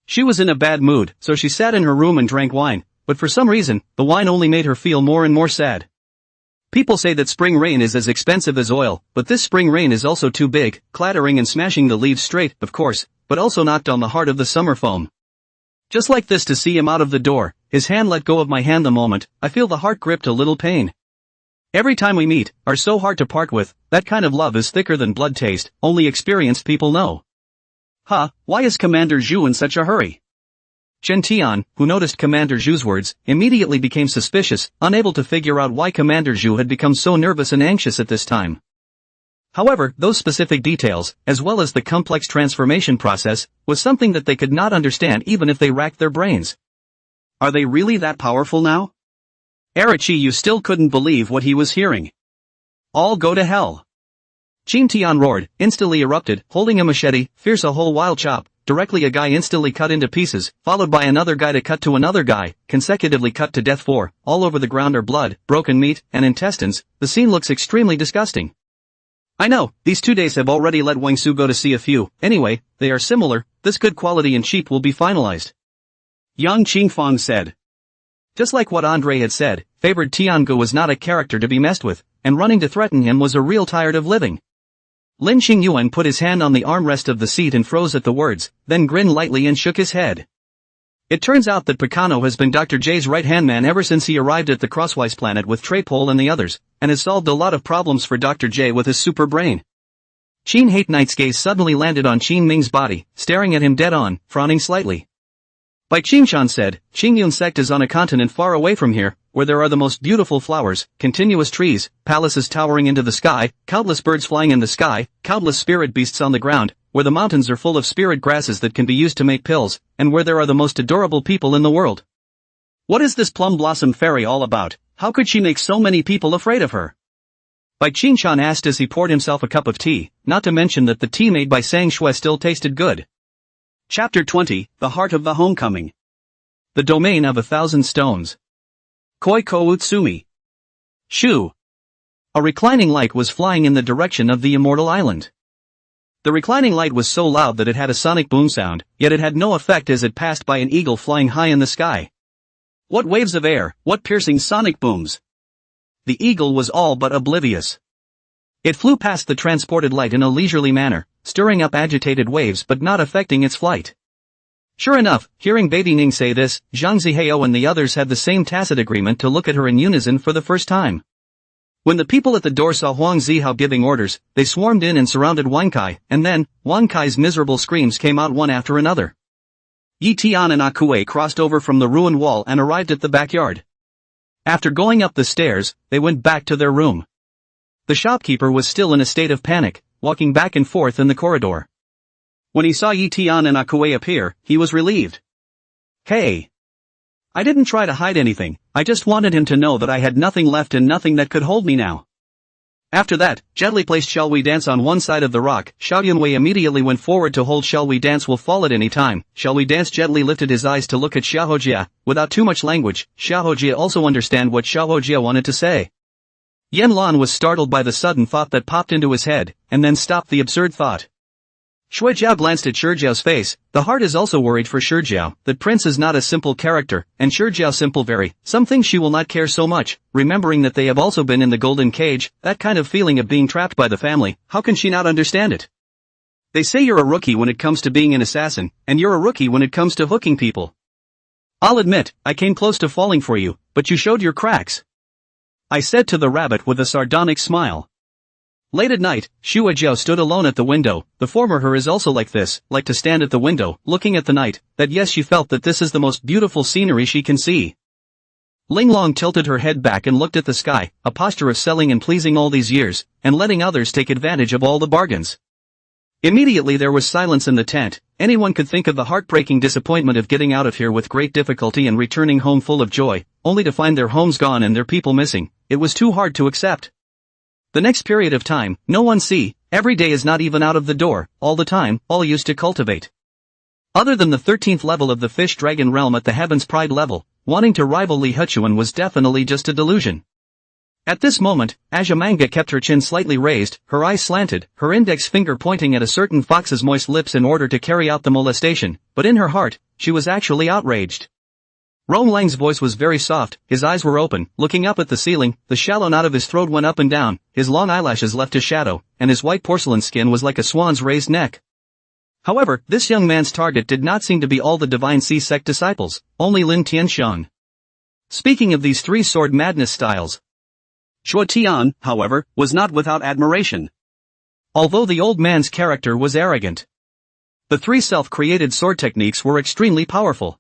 She was in a bad mood, so she sat in her room and drank wine, but for some reason, the wine only made her feel more and more sad. People say that spring rain is as expensive as oil, but this spring rain is also too big, clattering and smashing the leaves straight, of course, but also knocked on the heart of the summer foam. Just like this to see him out of the door, his hand let go of my hand the moment, I feel the heart gripped a little pain. Every time we meet, are so hard to part with, that kind of love is thicker than blood taste, only experienced people know. Why is Commander Zhu in such a hurry? Chen Tian, who noticed Commander Zhu's words, immediately became suspicious, unable to figure out why Commander Zhu had become so nervous and anxious at this time. However, those specific details, as well as the complex transformation process, was something that they could not understand even if they racked their brains. Are they really that powerful now? Arachi Yu still couldn't believe what he was hearing. All go to hell. Qin Tian roared, instantly erupted, holding a machete, fierce a whole wild chop, directly a guy instantly cut into pieces, followed by another guy to cut to another guy, consecutively cut to death. All over the ground are blood, broken meat, and intestines. The scene looks extremely disgusting. I know, these 2 days have already let Wang Su go to see a few, anyway, they are similar, this good quality and cheap will be finalized. Yang Qingfang said. Just like what Andre had said, favored Tiangu was not a character to be messed with, and running to threaten him was a real tired of living. Lin Xingyuan put his hand on the armrest of the seat and froze at the words, then grinned lightly and shook his head. It turns out that Picano has been Dr. J's right-hand man ever since he arrived at the Crosswise planet with Trapole and the others, and has solved a lot of problems for Dr. J with his super brain. Qin Hate Knight's gaze suddenly landed on Qin Ming's body, staring at him dead-on, frowning slightly. Bai Qingshan said, Qingyun sect is on a continent far away from here, where there are the most beautiful flowers, continuous trees, palaces towering into the sky, countless birds flying in the sky, countless spirit beasts on the ground, where the mountains are full of spirit grasses that can be used to make pills, and where there are the most adorable people in the world. What is this plum blossom fairy all about? How could she make so many people afraid of her? Bai Qingshan asked as he poured himself a cup of tea, not to mention that the tea made by Sang Shui still tasted good. Chapter 20, The Heart of the Homecoming. The Domain of 1,000 Stones. Koi Ko Utsumi. Shu. A reclining light was flying in the direction of the Immortal Island. The reclining light was so loud that it had a sonic boom sound, yet it had no effect as it passed by an eagle flying high in the sky. What waves of air, what piercing sonic booms! The eagle was all but oblivious. It flew past the transported light in a leisurely manner, stirring up agitated waves but not affecting its flight. Sure enough, hearing Bai Ning say this, Zhang Zihao and the others had the same tacit agreement to look at her in unison for the first time. When the people at the door saw Huang Zihao giving orders, they swarmed in and surrounded Wang Kai, and then, Wang Kai's miserable screams came out one after another. Yi Tian and Akue crossed over from the ruined wall and arrived at the backyard. After going up the stairs, they went back to their room. The shopkeeper was still in a state of panic, walking back and forth in the corridor. When he saw Yi Tian and Akue appear, he was relieved. Hey! I didn't try to hide anything, I just wanted him to know that I had nothing left and nothing that could hold me now. After that, gently placed Shall We Dance on one side of the rock. Xiao Yunwei immediately went forward to hold Shall We Dance will fall at any time. Shall We Dance gently lifted his eyes to look at Xiaojia, without too much language. Xiaojia also understand what Xiaojia wanted to say. Yan Lan was startled by the sudden thought that popped into his head, and then stopped the absurd thought. Shui Jiao glanced at Shijiao's face. The heart is also worried for Shijiao, that Prince is not a simple character, and Shijiao simple very, some things she will not care so much, remembering that they have also been in the golden cage, that kind of feeling of being trapped by the family, how can she not understand it? They say you're a rookie when it comes to being an assassin, and you're a rookie when it comes to hooking people. I'll admit, I came close to falling for you, but you showed your cracks. I said to the rabbit with a sardonic smile. Late at night, Shua Jiao stood alone at the window. The former her is also like this, like to stand at the window, looking at the night, that yes she felt that this is the most beautiful scenery she can see. Ling Long tilted her head back and looked at the sky, a posture of selling and pleasing all these years, and letting others take advantage of all the bargains. Immediately there was silence in the tent. Anyone could think of the heartbreaking disappointment of getting out of here with great difficulty and returning home full of joy, only to find their homes gone and their people missing. It was too hard to accept. The next period of time, no one see, every day is not even out of the door, all the time, all used to cultivate. Other than the 13th level of the fish dragon realm at the Heaven's Pride level, wanting to rival Li Hechuan was definitely just a delusion. At this moment, Aja Manga kept her chin slightly raised, her eyes slanted, her index finger pointing at a certain fox's moist lips in order to carry out the molestation, but in her heart, she was actually outraged. Rong Lang's voice was very soft, his eyes were open, looking up at the ceiling, the shallow knot of his throat went up and down, his long eyelashes left a shadow, and his white porcelain skin was like a swan's raised neck. However, this young man's target did not seem to be all the Divine Sea sect disciples, only Fong Tianxiong. Speaking of these three sword madness styles, Shuo Tian, however, was not without admiration. Although the old man's character was arrogant, the three self-created sword techniques were extremely powerful.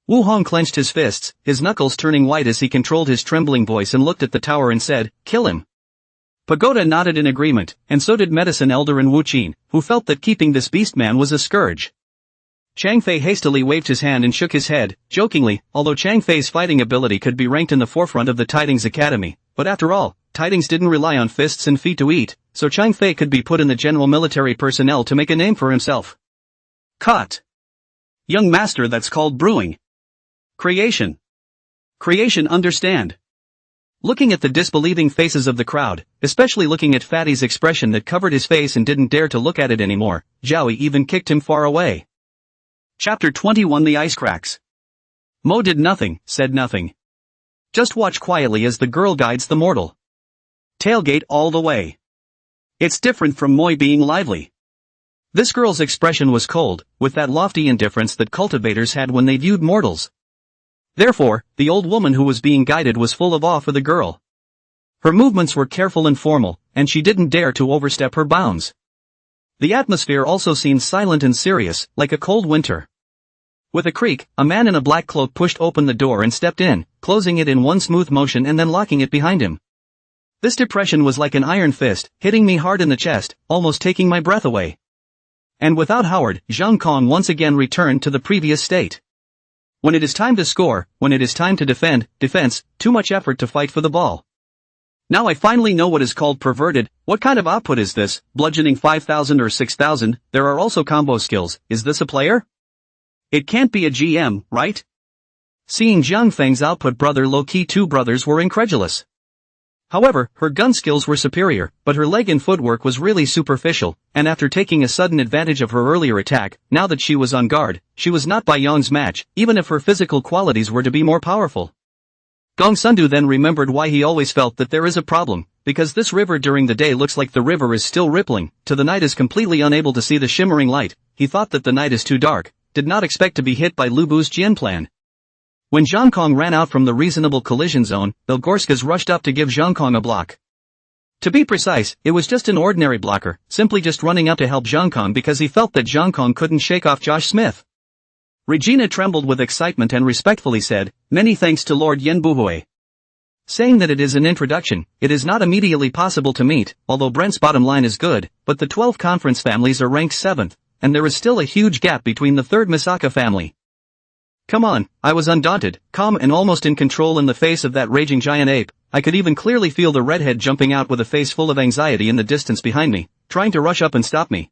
Wu Hong clenched his fists, his knuckles turning white as he controlled his trembling voice and looked at the tower and said, "Kill him." Pagoda nodded in agreement, and so did medicine elder and Wu Qin, who felt that keeping this beast man was a scourge. Chang Fei hastily waved his hand and shook his head, jokingly, although Chang Fei's fighting ability could be ranked in the forefront of the Tidings Academy, but after all, Tidings didn't rely on fists and feet to eat, so Chang Fei could be put in the general military personnel to make a name for himself. Caught. Young master, that's called brewing. Creation. Creation, understand. Looking at the disbelieving faces of the crowd, especially looking at Fatty's expression that covered his face and didn't dare to look at it anymore, Zhaoi even kicked him far away. Chapter 21 The Ice Cracks. Mo did nothing, said nothing. Just watch quietly as the girl guides the mortal. Tailgate all the way. It's different from Moi being lively. This girl's expression was cold, with that lofty indifference that cultivators had when they viewed mortals. Therefore, the old woman who was being guided was full of awe for the girl. Her movements were careful and formal, and she didn't dare to overstep her bounds. The atmosphere also seemed silent and serious, like a cold winter. With a creak, a man in a black cloak pushed open the door and stepped in, closing it in one smooth motion and then locking it behind him. This depression was like an iron fist, hitting me hard in the chest, almost taking my breath away. And without Howard, Zhang Kong once again returned to the previous state. When it is time to score, when it is time to defense, too much effort to fight for the ball. Now I finally know what is called perverted. What kind of output is this? Bludgeoning 5,000 or 6,000, there are also combo skills. Is this a player? It can't be a GM, right? Seeing Jiang Feng's output, brother low-key two brothers were incredulous. However, her gun skills were superior, but her leg and footwork was really superficial, and after taking a sudden advantage of her earlier attack, now that she was on guard, she was not Bai Yong's match, even if her physical qualities were to be more powerful. Gong Sundu then remembered why he always felt that there is a problem, because this river during the day looks like the river is still rippling, to the night is completely unable to see the shimmering light. He thought that the night is too dark, did not expect to be hit by Lu Bu's Jian plan. When Zhang Kong ran out from the reasonable collision zone, Belgorskas rushed up to give Zhang Kong a block. To be precise, it was just an ordinary blocker, simply just running up to help Zhang Kong because he felt that Zhang Kong couldn't shake off Josh Smith. Regina trembled with excitement and respectfully said, "Many thanks to Lord Yen Buhui." Saying that it is an introduction, it is not immediately possible to meet, although Brent's bottom line is good, but the 12 conference families are ranked 7th, and there is still a huge gap between the 3rd Misaka family. Come on, I was undaunted, calm and almost in control in the face of that raging giant ape. I could even clearly feel the redhead jumping out with a face full of anxiety in the distance behind me, trying to rush up and stop me.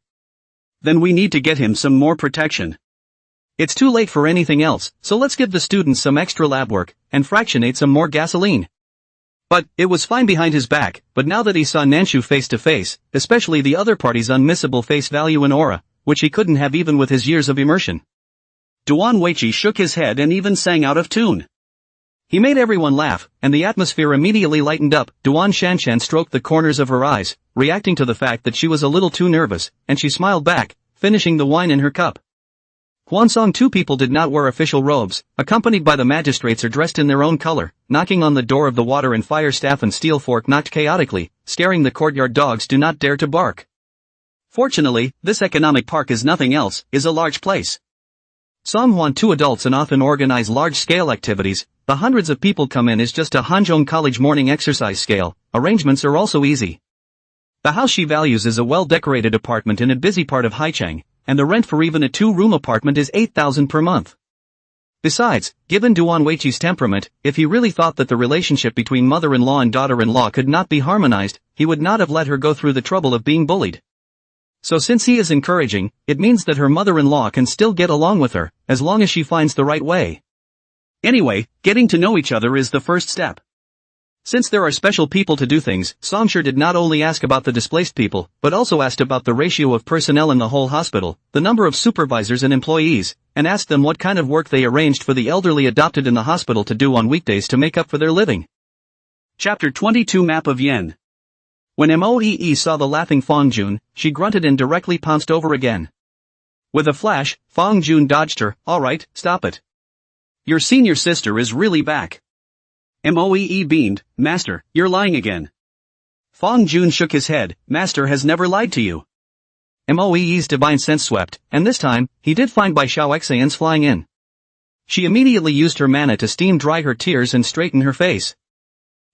Then we need to get him some more protection. It's too late for anything else, so let's give the students some extra lab work, and fractionate some more gasoline. But, it was fine behind his back, but now that he saw Nanshu face to face, especially the other party's unmissable face value and aura, which he couldn't have even with his years of immersion. Duan Weiqi shook his head and even sang out of tune. He made everyone laugh, and the atmosphere immediately lightened up. Duan Shanshan stroked the corners of her eyes, reacting to the fact that she was a little too nervous, and she smiled back, finishing the wine in her cup. Huansong two people did not wear official robes, accompanied by the magistrates or dressed in their own color, knocking on the door of the water and fire staff and steel fork knocked chaotically, scaring the courtyard dogs do not dare to bark. Fortunately, this economic park is nothing else, is a large place. Songhuan two adults and often organize large-scale activities. The hundreds of people come in is just a Hanzhong College morning exercise scale. Arrangements are also easy. The house she values is a well-decorated apartment in a busy part of Haicheng, and the rent for even a two-room apartment is 8,000 per month. Besides, given Duan Weiqi's temperament, if he really thought that the relationship between mother-in-law and daughter-in-law could not be harmonized, he would not have let her go through the trouble of being bullied. So since he is encouraging, it means that her mother-in-law can still get along with her, as long as she finds the right way. Anyway, getting to know each other is the first step. Since there are special people to do things, Songshur did not only ask about the displaced people, but also asked about the ratio of personnel in the whole hospital, the number of supervisors and employees, and asked them what kind of work they arranged for the elderly adopted in the hospital to do on weekdays to make up for their living. Chapter 22 Map of Yen. When Moee saw the laughing Fong Jun, she grunted and directly pounced over again. With a flash, Fong Jun dodged her. Alright, stop it. Your senior sister is really back. Moee beamed. Master, you're lying again. Fong Jun shook his head. Master has never lied to you. Moee's divine sense swept, and this time, he did find Bai Xiao Xian's flying in. She immediately used her mana to steam dry her tears and straighten her face.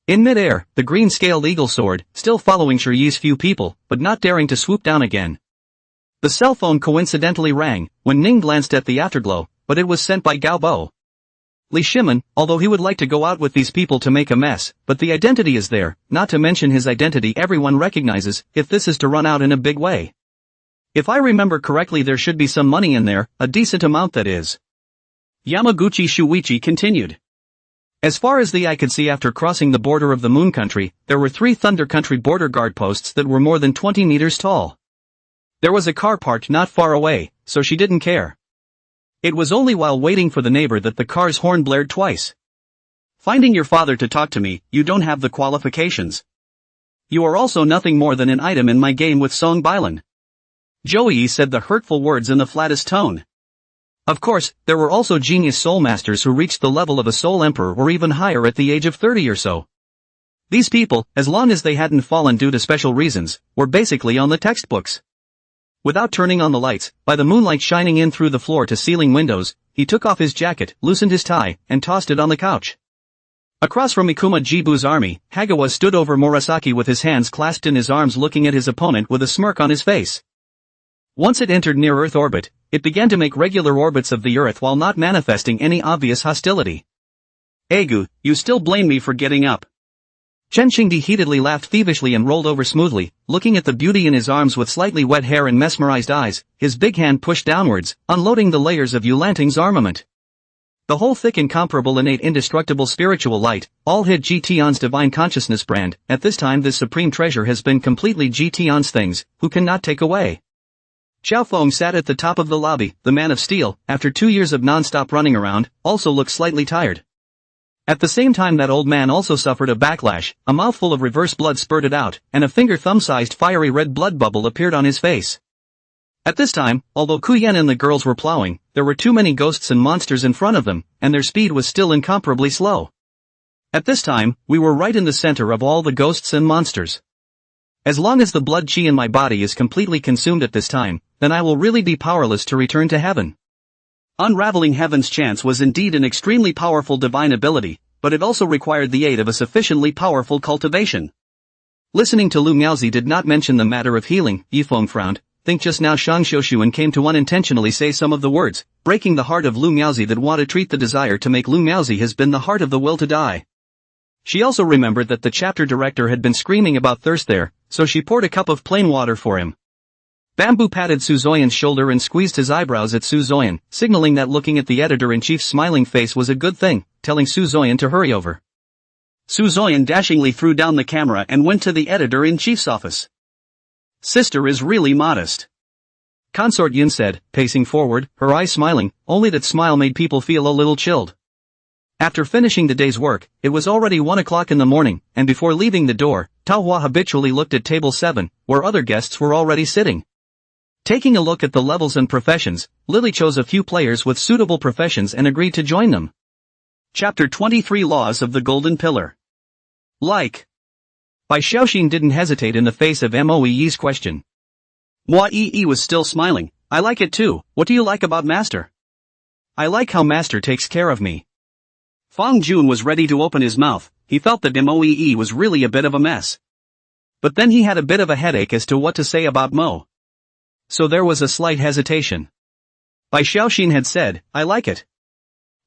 In midair, the green-scaled eagle soared, still following Shiyi's few people, but not daring to swoop down again. The cell phone coincidentally rang, when Ning glanced at the afterglow, but it was sent by Gao Bo. Li Shimen, although he would like to go out with these people to make a mess, but the identity is there, not to mention his identity everyone recognizes, if this is to run out in a big way. If I remember correctly there should be some money in there, a decent amount that is. Yamaguchi Shuichi continued. As far as the eye could see after crossing the border of the Moon Country, there were 3 Thunder Country border guard posts that were more than 20 meters tall. There was a car parked not far away, so she didn't care. It was only while waiting for the neighbor that the car's horn blared twice. Finding your father to talk to me, you don't have the qualifications. You are also nothing more than an item in my game with Song Bailan. Joey said the hurtful words in the flattest tone. Of course, there were also genius soul masters who reached the level of a soul emperor or even higher at the age of 30 or so. These people, as long as they hadn't fallen due to special reasons, were basically on the textbooks. Without turning on the lights, by the moonlight shining in through the floor-to-ceiling windows, he took off his jacket, loosened his tie, and tossed it on the couch. Across from Ikuma Jibu's army, Hagawa stood over Murasaki with his hands clasped in his arms looking at his opponent with a smirk on his face. Once it entered near-Earth orbit, it began to make regular orbits of the Earth while not manifesting any obvious hostility. Egu, you still blame me for getting up. Chen Xingdi heatedly laughed thievishly and rolled over smoothly, looking at the beauty in his arms with slightly wet hair and mesmerized eyes, his big hand pushed downwards, unloading the layers of Yulanting's armament. The whole thick incomparable innate indestructible spiritual light, all hid GTon's divine consciousness brand. At this time this supreme treasure has been completely GTon's things, who cannot take away. Xiao Feng sat at the top of the lobby, the man of steel, after 2 years of non-stop running around, also looked slightly tired. At the same time that old man also suffered a backlash, a mouthful of reverse blood spurted out, and a finger-thumb-sized fiery red blood bubble appeared on his face. At this time, although Kuyen and the girls were plowing, there were too many ghosts and monsters in front of them, and their speed was still incomparably slow. At this time, we were right in the center of all the ghosts and monsters. As long as the blood chi in my body is completely consumed at this time, then I will really be powerless to return to heaven. Unraveling Heaven's Chance was indeed an extremely powerful divine ability, but it also required the aid of a sufficiently powerful cultivation. Listening to Lu Miaozi did not mention the matter of healing. Yifeng frowned. Think just now Shang Xiushuan came to unintentionally say some of the words, breaking the heart of Lu Miaozi that want to treat the desire to make Lu Miaozi has been the heart of the will to die. She also remembered that the chapter director had been screaming about thirst there, so she poured a cup of plain water for him. Bamboo patted Su Zoyan's shoulder and squeezed his eyebrows at Su Zoyan, signaling that looking at the editor-in-chief's smiling face was a good thing, telling Su Zoyan to hurry over. Su Zoyan dashingly threw down the camera and went to the editor-in-chief's office. Sister is really modest. Consort Yun said, pacing forward, her eyes smiling, only that smile made people feel a little chilled. After finishing the day's work, it was already 1 o'clock in the morning, and before leaving the door, Tao Hua habitually looked at table 7, where other guests were already sitting. Taking a look at the levels and professions, Lily chose a few players with suitable professions and agreed to join them. Chapter 23 Laws of the Golden Pillar. Like. Bai Xiaoxin didn't hesitate in the face of Moe's question. Moe was still smiling. I like it too. What do you like about Master? I like how Master takes care of me. Fang Jun was ready to open his mouth. He felt that Moe was really a bit of a mess. But then he had a bit of a headache as to what to say about Mo. So there was a slight hesitation. Bai Xiaoxin had said, I like it.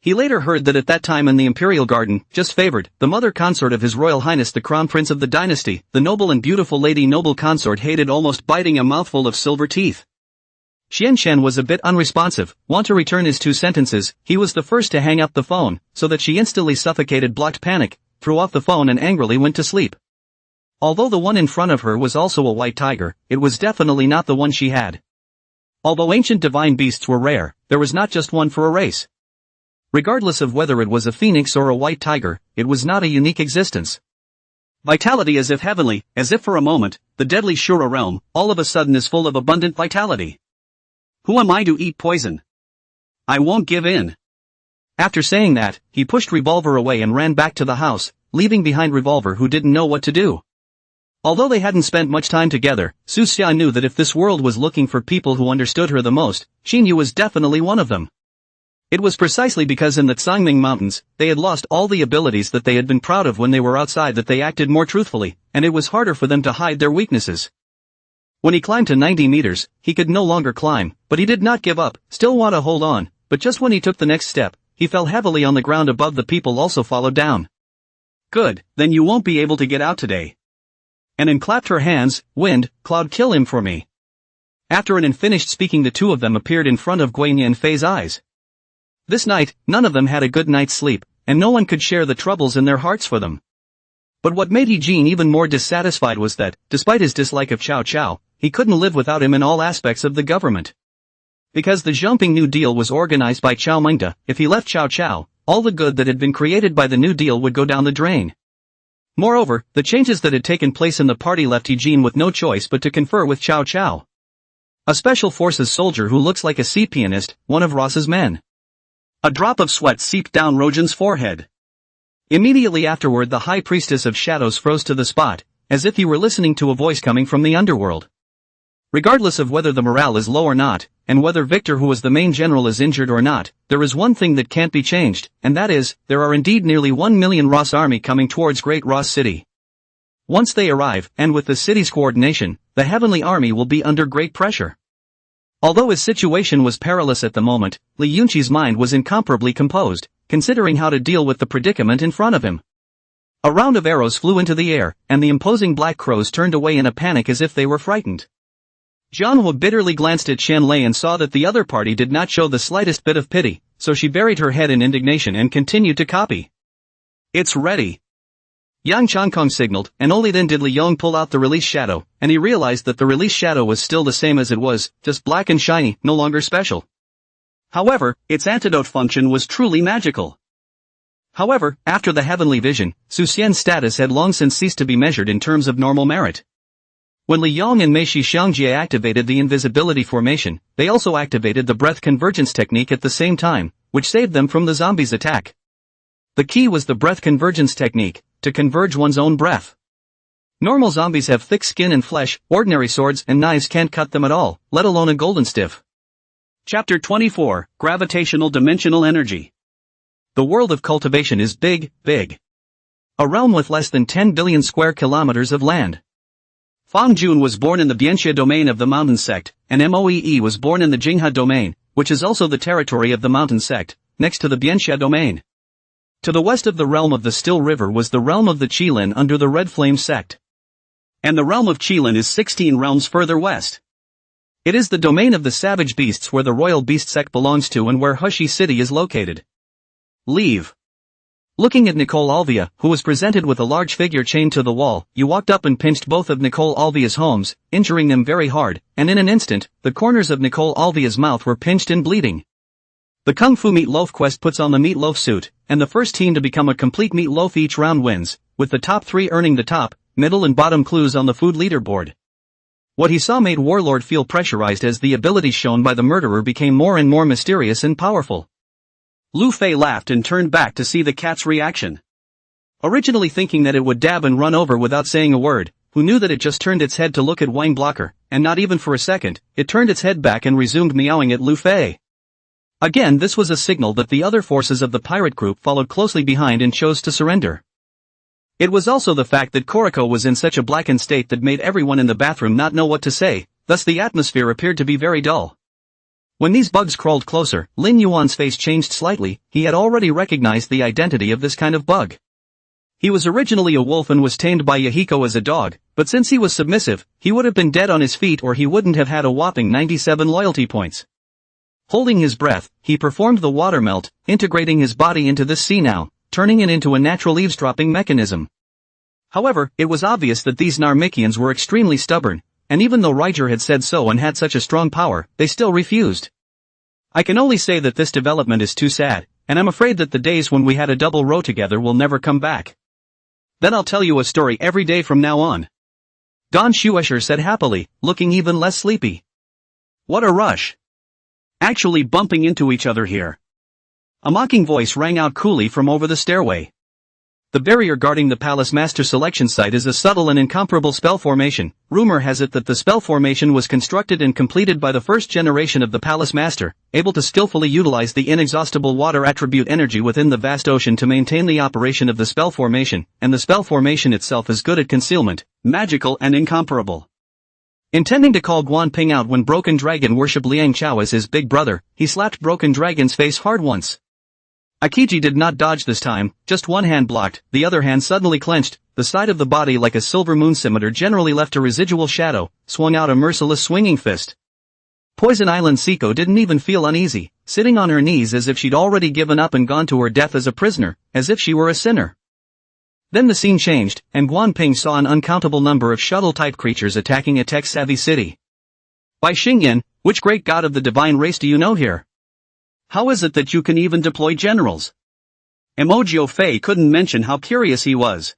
He later heard that at that time in the Imperial Garden, just favored, the mother consort of His Royal Highness the Crown Prince of the dynasty, the noble and beautiful lady noble consort hated almost biting a mouthful of silver teeth. Yuan Shen was a bit unresponsive, want to return his 2 sentences, he was the first to hang up the phone, so that she instantly suffocated blocked panic, threw off the phone and angrily went to sleep. Although the one in front of her was also a white tiger, it was definitely not the one she had. Although ancient divine beasts were rare, there was not just one for a race. Regardless of whether it was a phoenix or a white tiger, it was not a unique existence. Vitality as if heavenly, as if for a moment, the deadly Shura realm, all of a sudden is full of abundant vitality. Who am I to eat poison? I won't give in. After saying that, he pushed Revolver away and ran back to the house, leaving behind Revolver who didn't know what to do. Although they hadn't spent much time together, Su Xia knew that if this world was looking for people who understood her the most, Xinyu was definitely one of them. It was precisely because in the Xiangming Mountains, they had lost all the abilities that they had been proud of when they were outside that they acted more truthfully, and it was harder for them to hide their weaknesses. When he climbed to 90 meters, he could no longer climb, but he did not give up, still want to hold on, but just when he took the next step, he fell heavily on the ground above the people also followed down. Good, then you won't be able to get out today. And clapped her hands, wind, cloud kill him for me. After an finished speaking the 2 of them appeared in front of Guanyin and Fei's eyes. This night, none of them had a good night's sleep, and no one could share the troubles in their hearts for them. But what made Jin even more dissatisfied was that, despite his dislike of Cao Cao, he couldn't live without him in all aspects of the government. Because the Zhongping New Deal was organized by Cao Mengde, if he left Cao Cao, all the good that had been created by the New Deal would go down the drain. Moreover, the changes that had taken place in the party left Jin with no choice but to confer with Cao Cao. A special forces soldier who looks like a sea pianist, one of Ross's men. A drop of sweat seeped down Rojin's forehead. Immediately afterward the High Priestess of Shadows froze to the spot, as if he were listening to a voice coming from the underworld. Regardless of whether the morale is low or not, and whether Victor who was the main general is injured or not, there is one thing that can't be changed, and that is, there are indeed nearly 1 million Ross army coming towards Great Ross City. Once they arrive, and with the city's coordination, the Heavenly Army will be under great pressure. Although his situation was perilous at the moment, Li Yunqi's mind was incomparably composed, considering how to deal with the predicament in front of him. A round of arrows flew into the air, and the imposing black crows turned away in a panic as if they were frightened. Jianhua bitterly glanced at Shanlei and saw that the other party did not show the slightest bit of pity, so she buried her head in indignation and continued to copy. It's ready. Yang Changkong signaled, and only then did Li Yong pull out the release shadow, and he realized that the release shadow was still the same as it was, just black and shiny, no longer special. However, its antidote function was truly magical. However, after the heavenly vision, Su Xian's status had long since ceased to be measured in terms of normal merit. When Li Yong and Meishi Xiangjie activated the invisibility formation, they also activated the breath convergence technique at the same time, which saved them from the zombies' attack. The key was the breath convergence technique, to converge one's own breath. Normal zombies have thick skin and flesh, ordinary swords and knives can't cut them at all, let alone a golden stiff. Chapter 24, Gravitational Dimensional Energy. The world of cultivation is big, big. A realm with less than 10 billion square kilometers of land. Fang Jun was born in the Bianxia domain of the Mountain Sect, and Moe was born in the Jinghe domain, which is also the territory of the Mountain Sect, next to the Bianxia domain. To the west of the realm of the Still River was the realm of the Qilin under the Red Flame Sect. And the realm of Qilin is 16 realms further west. It is the domain of the savage beasts where the Royal Beast Sect belongs to and where Hushi City is located. Leave. Looking at Nicole Alvia, who was presented with a large figure chained to the wall, you walked up and pinched both of Nicole Alvia's homes, injuring them very hard, and in an instant, the corners of Nicole Alvia's mouth were pinched and bleeding. The Kung Fu Meatloaf quest puts on the Meatloaf suit, and the first team to become a complete Meatloaf each round wins, with the top 3 earning the top, middle and bottom clues on the food leaderboard. What he saw made Warlord feel pressurized as the abilities shown by the murderer became more and more mysterious and powerful. Lu Fei laughed and turned back to see the cat's reaction. Originally thinking that it would dab and run over without saying a word, who knew that it just turned its head to look at Wang Blocker, and not even for a second, it turned its head back and resumed meowing at Lu Fei. Again, this was a signal that the other forces of the pirate group followed closely behind and chose to surrender. It was also the fact that Koriko was in such a blackened state that made everyone in the bathroom not know what to say, thus the atmosphere appeared to be very dull. When these bugs crawled closer, Lin Yuan's face changed slightly. He had already recognized the identity of this kind of bug. He was originally a wolf and was tamed by Yahiko as a dog, but since he was submissive, he would have been dead on his feet or he wouldn't have had a whopping 97 loyalty points. Holding his breath, he performed the water melt, integrating his body into this sea now, turning it into a natural eavesdropping mechanism. However, it was obvious that these Narmikians were extremely stubborn, and even though Ryger had said so and had such a strong power, they still refused. I can only say that this development is too sad, and I'm afraid that the days when we had a double row together will never come back. Then I'll tell you a story every day from now on. Don Shuesher said happily, looking even less sleepy. What a rush. Actually bumping into each other here. A mocking voice rang out coolly from over the stairway. The barrier guarding the Palace Master selection site is a subtle and incomparable spell formation. Rumor has it that the spell formation was constructed and completed by the first generation of the Palace Master, able to skillfully utilize the inexhaustible water attribute energy within the vast ocean to maintain the operation of the spell formation, and the spell formation itself is good at concealment, magical and incomparable. Intending to call Guan Ping out when Broken Dragon worshipped Liang Chao as his big brother, he slapped Broken Dragon's face hard once. Akiji did not dodge this time, just one hand blocked, the other hand suddenly clenched, the side of the body like a silver moon scimitar generally left a residual shadow, swung out a merciless swinging fist. Poison Island Siko didn't even feel uneasy, sitting on her knees as if she'd already given up and gone to her death as a prisoner, as if she were a sinner. Then the scene changed, and Guan Ping saw an uncountable number of shuttle-type creatures attacking a tech-savvy city. By Xingyan, which great god of the divine race do you know here? How is it that you can even deploy generals? Emojio Fei couldn't mention how curious he was.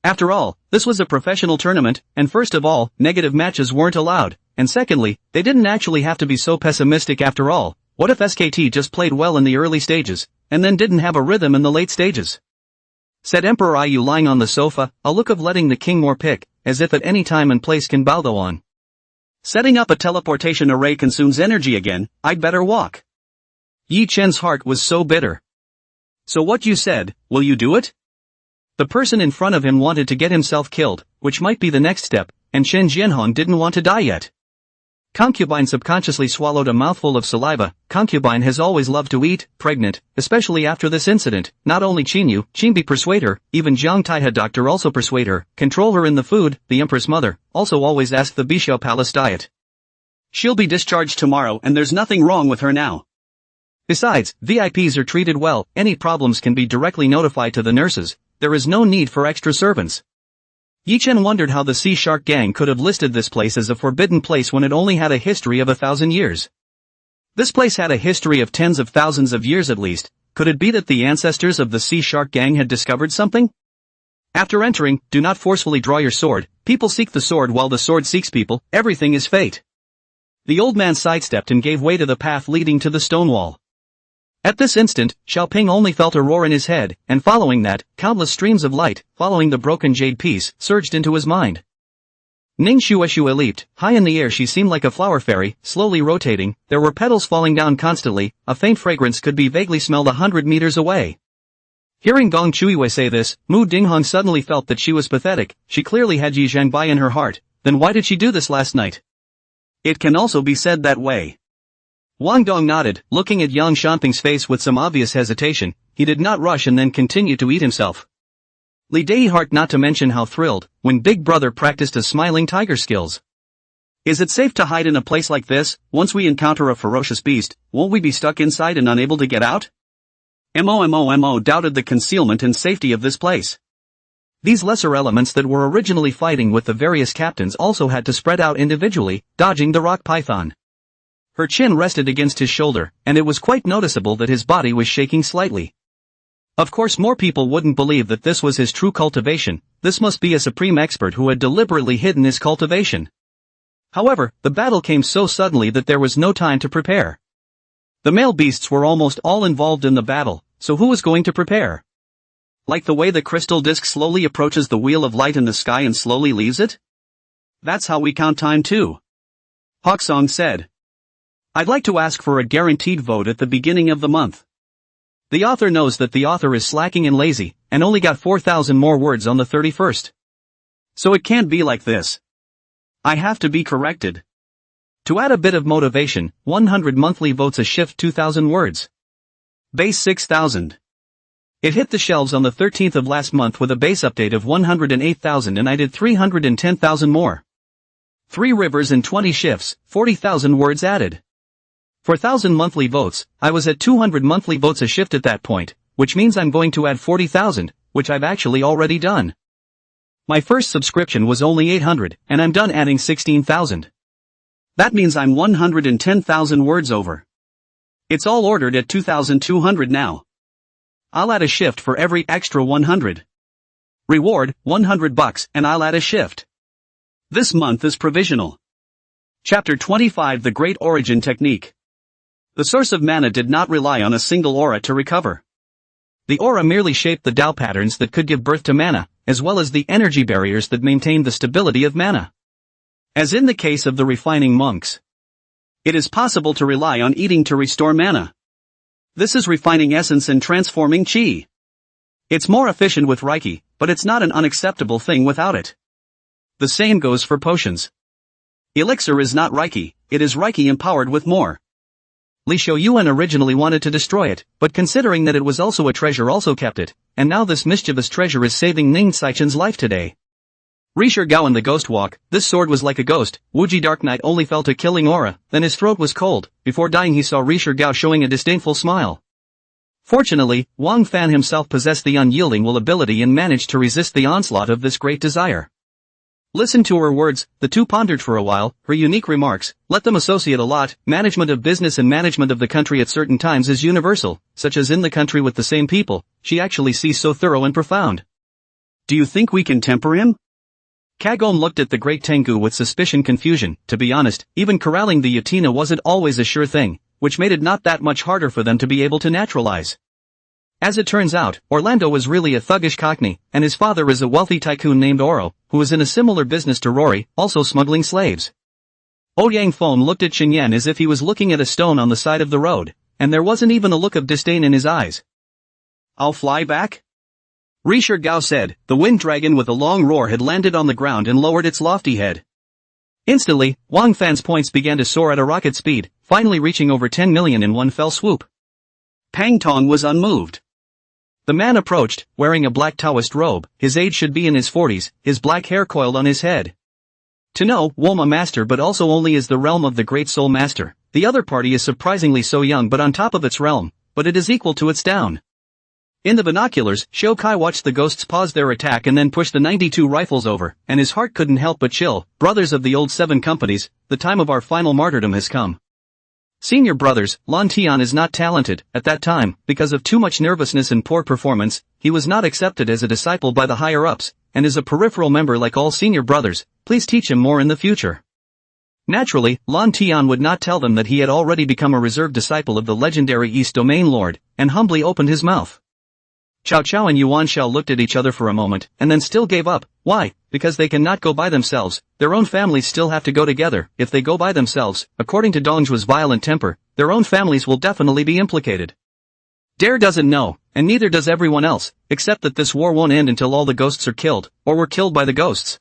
After all, this was a professional tournament, and first of all, negative matches weren't allowed, and secondly, they didn't actually have to be so pessimistic after all. What if SKT just played well in the early stages, and then didn't have a rhythm in the late stages? Said Emperor Iyu lying on the sofa, a look of letting the king more pick, as if at any time and place can Baldo on. Setting up a teleportation array consumes energy again, I'd better walk. Yi Chen's heart was so bitter. So what you said, will you do it? The person in front of him wanted to get himself killed, which might be the next step, and Shen Jianhong didn't want to die yet. Concubine subconsciously swallowed a mouthful of saliva. Concubine has always loved to eat, pregnant, especially after this incident. Not only Qinyu, Qinbi persuade her, even Jiang Taiha doctor also persuade her, control her in the food, the empress mother, also always ask the Bishao Palace diet. She'll be discharged tomorrow and there's nothing wrong with her now. Besides, VIPs are treated well, any problems can be directly notified to the nurses, there is no need for extra servants. Yi Chen wondered how the Sea Shark Gang could have listed this place as a forbidden place when it only had a history of 1,000 years. This place had a history of tens of thousands of years at least. Could it be that the ancestors of the Sea Shark Gang had discovered something? After entering, do not forcefully draw your sword, people seek the sword while the sword seeks people, everything is fate. The old man sidestepped and gave way to the path leading to the stone wall. At this instant, Xiaoping only felt a roar in his head, and following that, countless streams of light, following the broken jade piece, surged into his mind. Ning Shueshue leaped, high in the air she seemed like a flower fairy, slowly rotating, there were petals falling down constantly, a faint fragrance could be vaguely smelled 100 meters away. Hearing Gong Chuiwei say this, Mu Dinghong suddenly felt that she was pathetic, she clearly had Yi Zhangbai in her heart, then why did she do this last night? It can also be said that way. Wang Dong nodded, looking at Yang Shanping's face with some obvious hesitation. He did not rush and then continue to eat himself. Li Dei heart not to mention how thrilled, when Big Brother practiced his smiling tiger skills. Is it safe to hide in a place like this? Once we encounter a ferocious beast, won't we be stuck inside and unable to get out? Mo doubted the concealment and safety of this place. These lesser elements that were originally fighting with the various captains also had to spread out individually, dodging the rock python. Her chin rested against his shoulder, and it was quite noticeable that his body was shaking slightly. Of course more people wouldn't believe that this was his true cultivation, this must be a supreme expert who had deliberately hidden his cultivation. However, the battle came so suddenly that there was no time to prepare. The male beasts were almost all involved in the battle, so who was going to prepare? Like the way the crystal disc slowly approaches the wheel of light in the sky and slowly leaves it? That's how we count time too. Hoksong said. I'd like to ask for a guaranteed vote at the beginning of the month. The author knows that the author is slacking and lazy, and only got 4,000 more words on the 31st. So it can't be like this. I have to be corrected. To add a bit of motivation, 100 monthly votes a shift 2,000 words. Base 6,000. It hit the shelves on the 13th of last month with a base update of 108,000 and I did 310,000 more. 3 rivers and 20 shifts, 40,000 words added. For 1,000 monthly votes, I was at 200 monthly votes a shift at that point, which means I'm going to add 40,000, which I've actually already done. My first subscription was only 800, and I'm done adding 16,000. That means I'm 110,000 words over. It's all ordered at 2,200 now. I'll add a shift for every extra 100. Reward, $100 and I'll add a shift. This month is provisional. Chapter 25 The Great Origin Technique. The source of mana did not rely on a single aura to recover. The aura merely shaped the Tao patterns that could give birth to mana, as well as the energy barriers that maintained the stability of mana. As in the case of the refining monks. It is possible to rely on eating to restore mana. This is refining essence and transforming chi. It's more efficient with Reiki, but it's not an unacceptable thing without it. The same goes for potions. Elixir is not Reiki, it is Reiki empowered with more. Li Shouyuan originally wanted to destroy it, but considering that it was also a treasure also kept it, and now this mischievous treasure is saving Ning Saichen's life today. Risher Gao in the Ghost Walk, this sword was like a ghost, Wuji Dark Knight only felt a killing aura, then his throat was cold, before dying he saw Risher Gao showing a disdainful smile. Fortunately, Wang Fan himself possessed the unyielding will ability and managed to resist the onslaught of this great desire. Listen to her words, the two pondered for a while, her unique remarks, let them associate a lot, management of business and management of the country at certain times is universal, such as in the country with the same people, she actually sees so thorough and profound. Do you think we can temper him? Kagome looked at the great Tengu with confusion. To be honest, even corralling the Yatina wasn't always a sure thing, which made it not that much harder for them to be able to naturalize. As it turns out, Orlando was really a thuggish cockney, and his father is a wealthy tycoon named Oro, who is in a similar business to Rory, also smuggling slaves. Ouyang Fong looked at Xinyan as if he was looking at a stone on the side of the road, and there wasn't even a look of disdain in his eyes. I'll fly back? Risher Gao said. The wind dragon with a long roar had landed on the ground and lowered its lofty head. Instantly, Wang Fan's points began to soar at a rocket speed, finally reaching over 10 million in one fell swoop. Pang Tong was unmoved. The man approached, wearing a black Taoist robe, his age should be in his 40s, his black hair coiled on his head. To know, Woma Master but also only is the realm of the Great Soul Master, the other party is surprisingly so young but on top of its realm, but it is equal to its down. In the binoculars, Shou Kai watched the ghosts pause their attack and then push the 92 rifles over, and his heart couldn't help but chill. Brothers of the old 7 companies, the time of our final martyrdom has come. Senior brothers, Lan Tian is not talented. At that time, because of too much nervousness and poor performance, he was not accepted as a disciple by the higher-ups, and is a peripheral member like all senior brothers. Please teach him more in the future. Naturally, Lan Tian would not tell them that he had already become a reserved disciple of the legendary East Domain Lord, and humbly opened his mouth. Cao Cao and Yuan Shen looked at each other for a moment, and then still gave up. Why? Because they cannot go by themselves, their own families still have to go together. If they go by themselves, according to Dongzhu's violent temper, their own families will definitely be implicated. Dare doesn't know, and neither does everyone else, except that this war won't end until all the ghosts are killed, or were killed by the ghosts.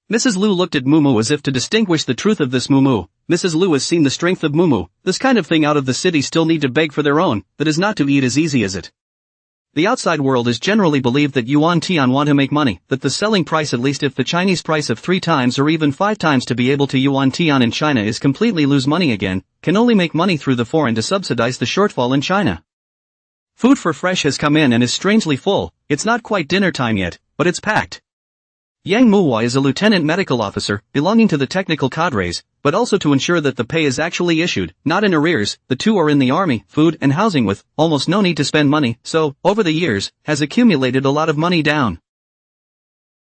Mrs. Lu looked at Mumu as if to distinguish the truth of this. Mumu, Mrs. Lu has seen the strength of Mumu. This kind of thing out of the city still need to beg for their own, that is not to eat as easy as it. The outside world is generally believed that Yuan Tian want to make money, that the selling price at least if the Chinese price of 3 times or even 5 times to be able to Yuan Tian in China is completely lose money again, can only make money through the foreign to subsidize the shortfall in China. Food for fresh has come in and is strangely full. It's not quite dinner time yet, but it's packed. Yang Muhua is a lieutenant medical officer, belonging to the technical cadres, but also to ensure that the pay is actually issued, not in arrears. The two are in the army, food and housing with almost no need to spend money, so, over the years, has accumulated a lot of money down.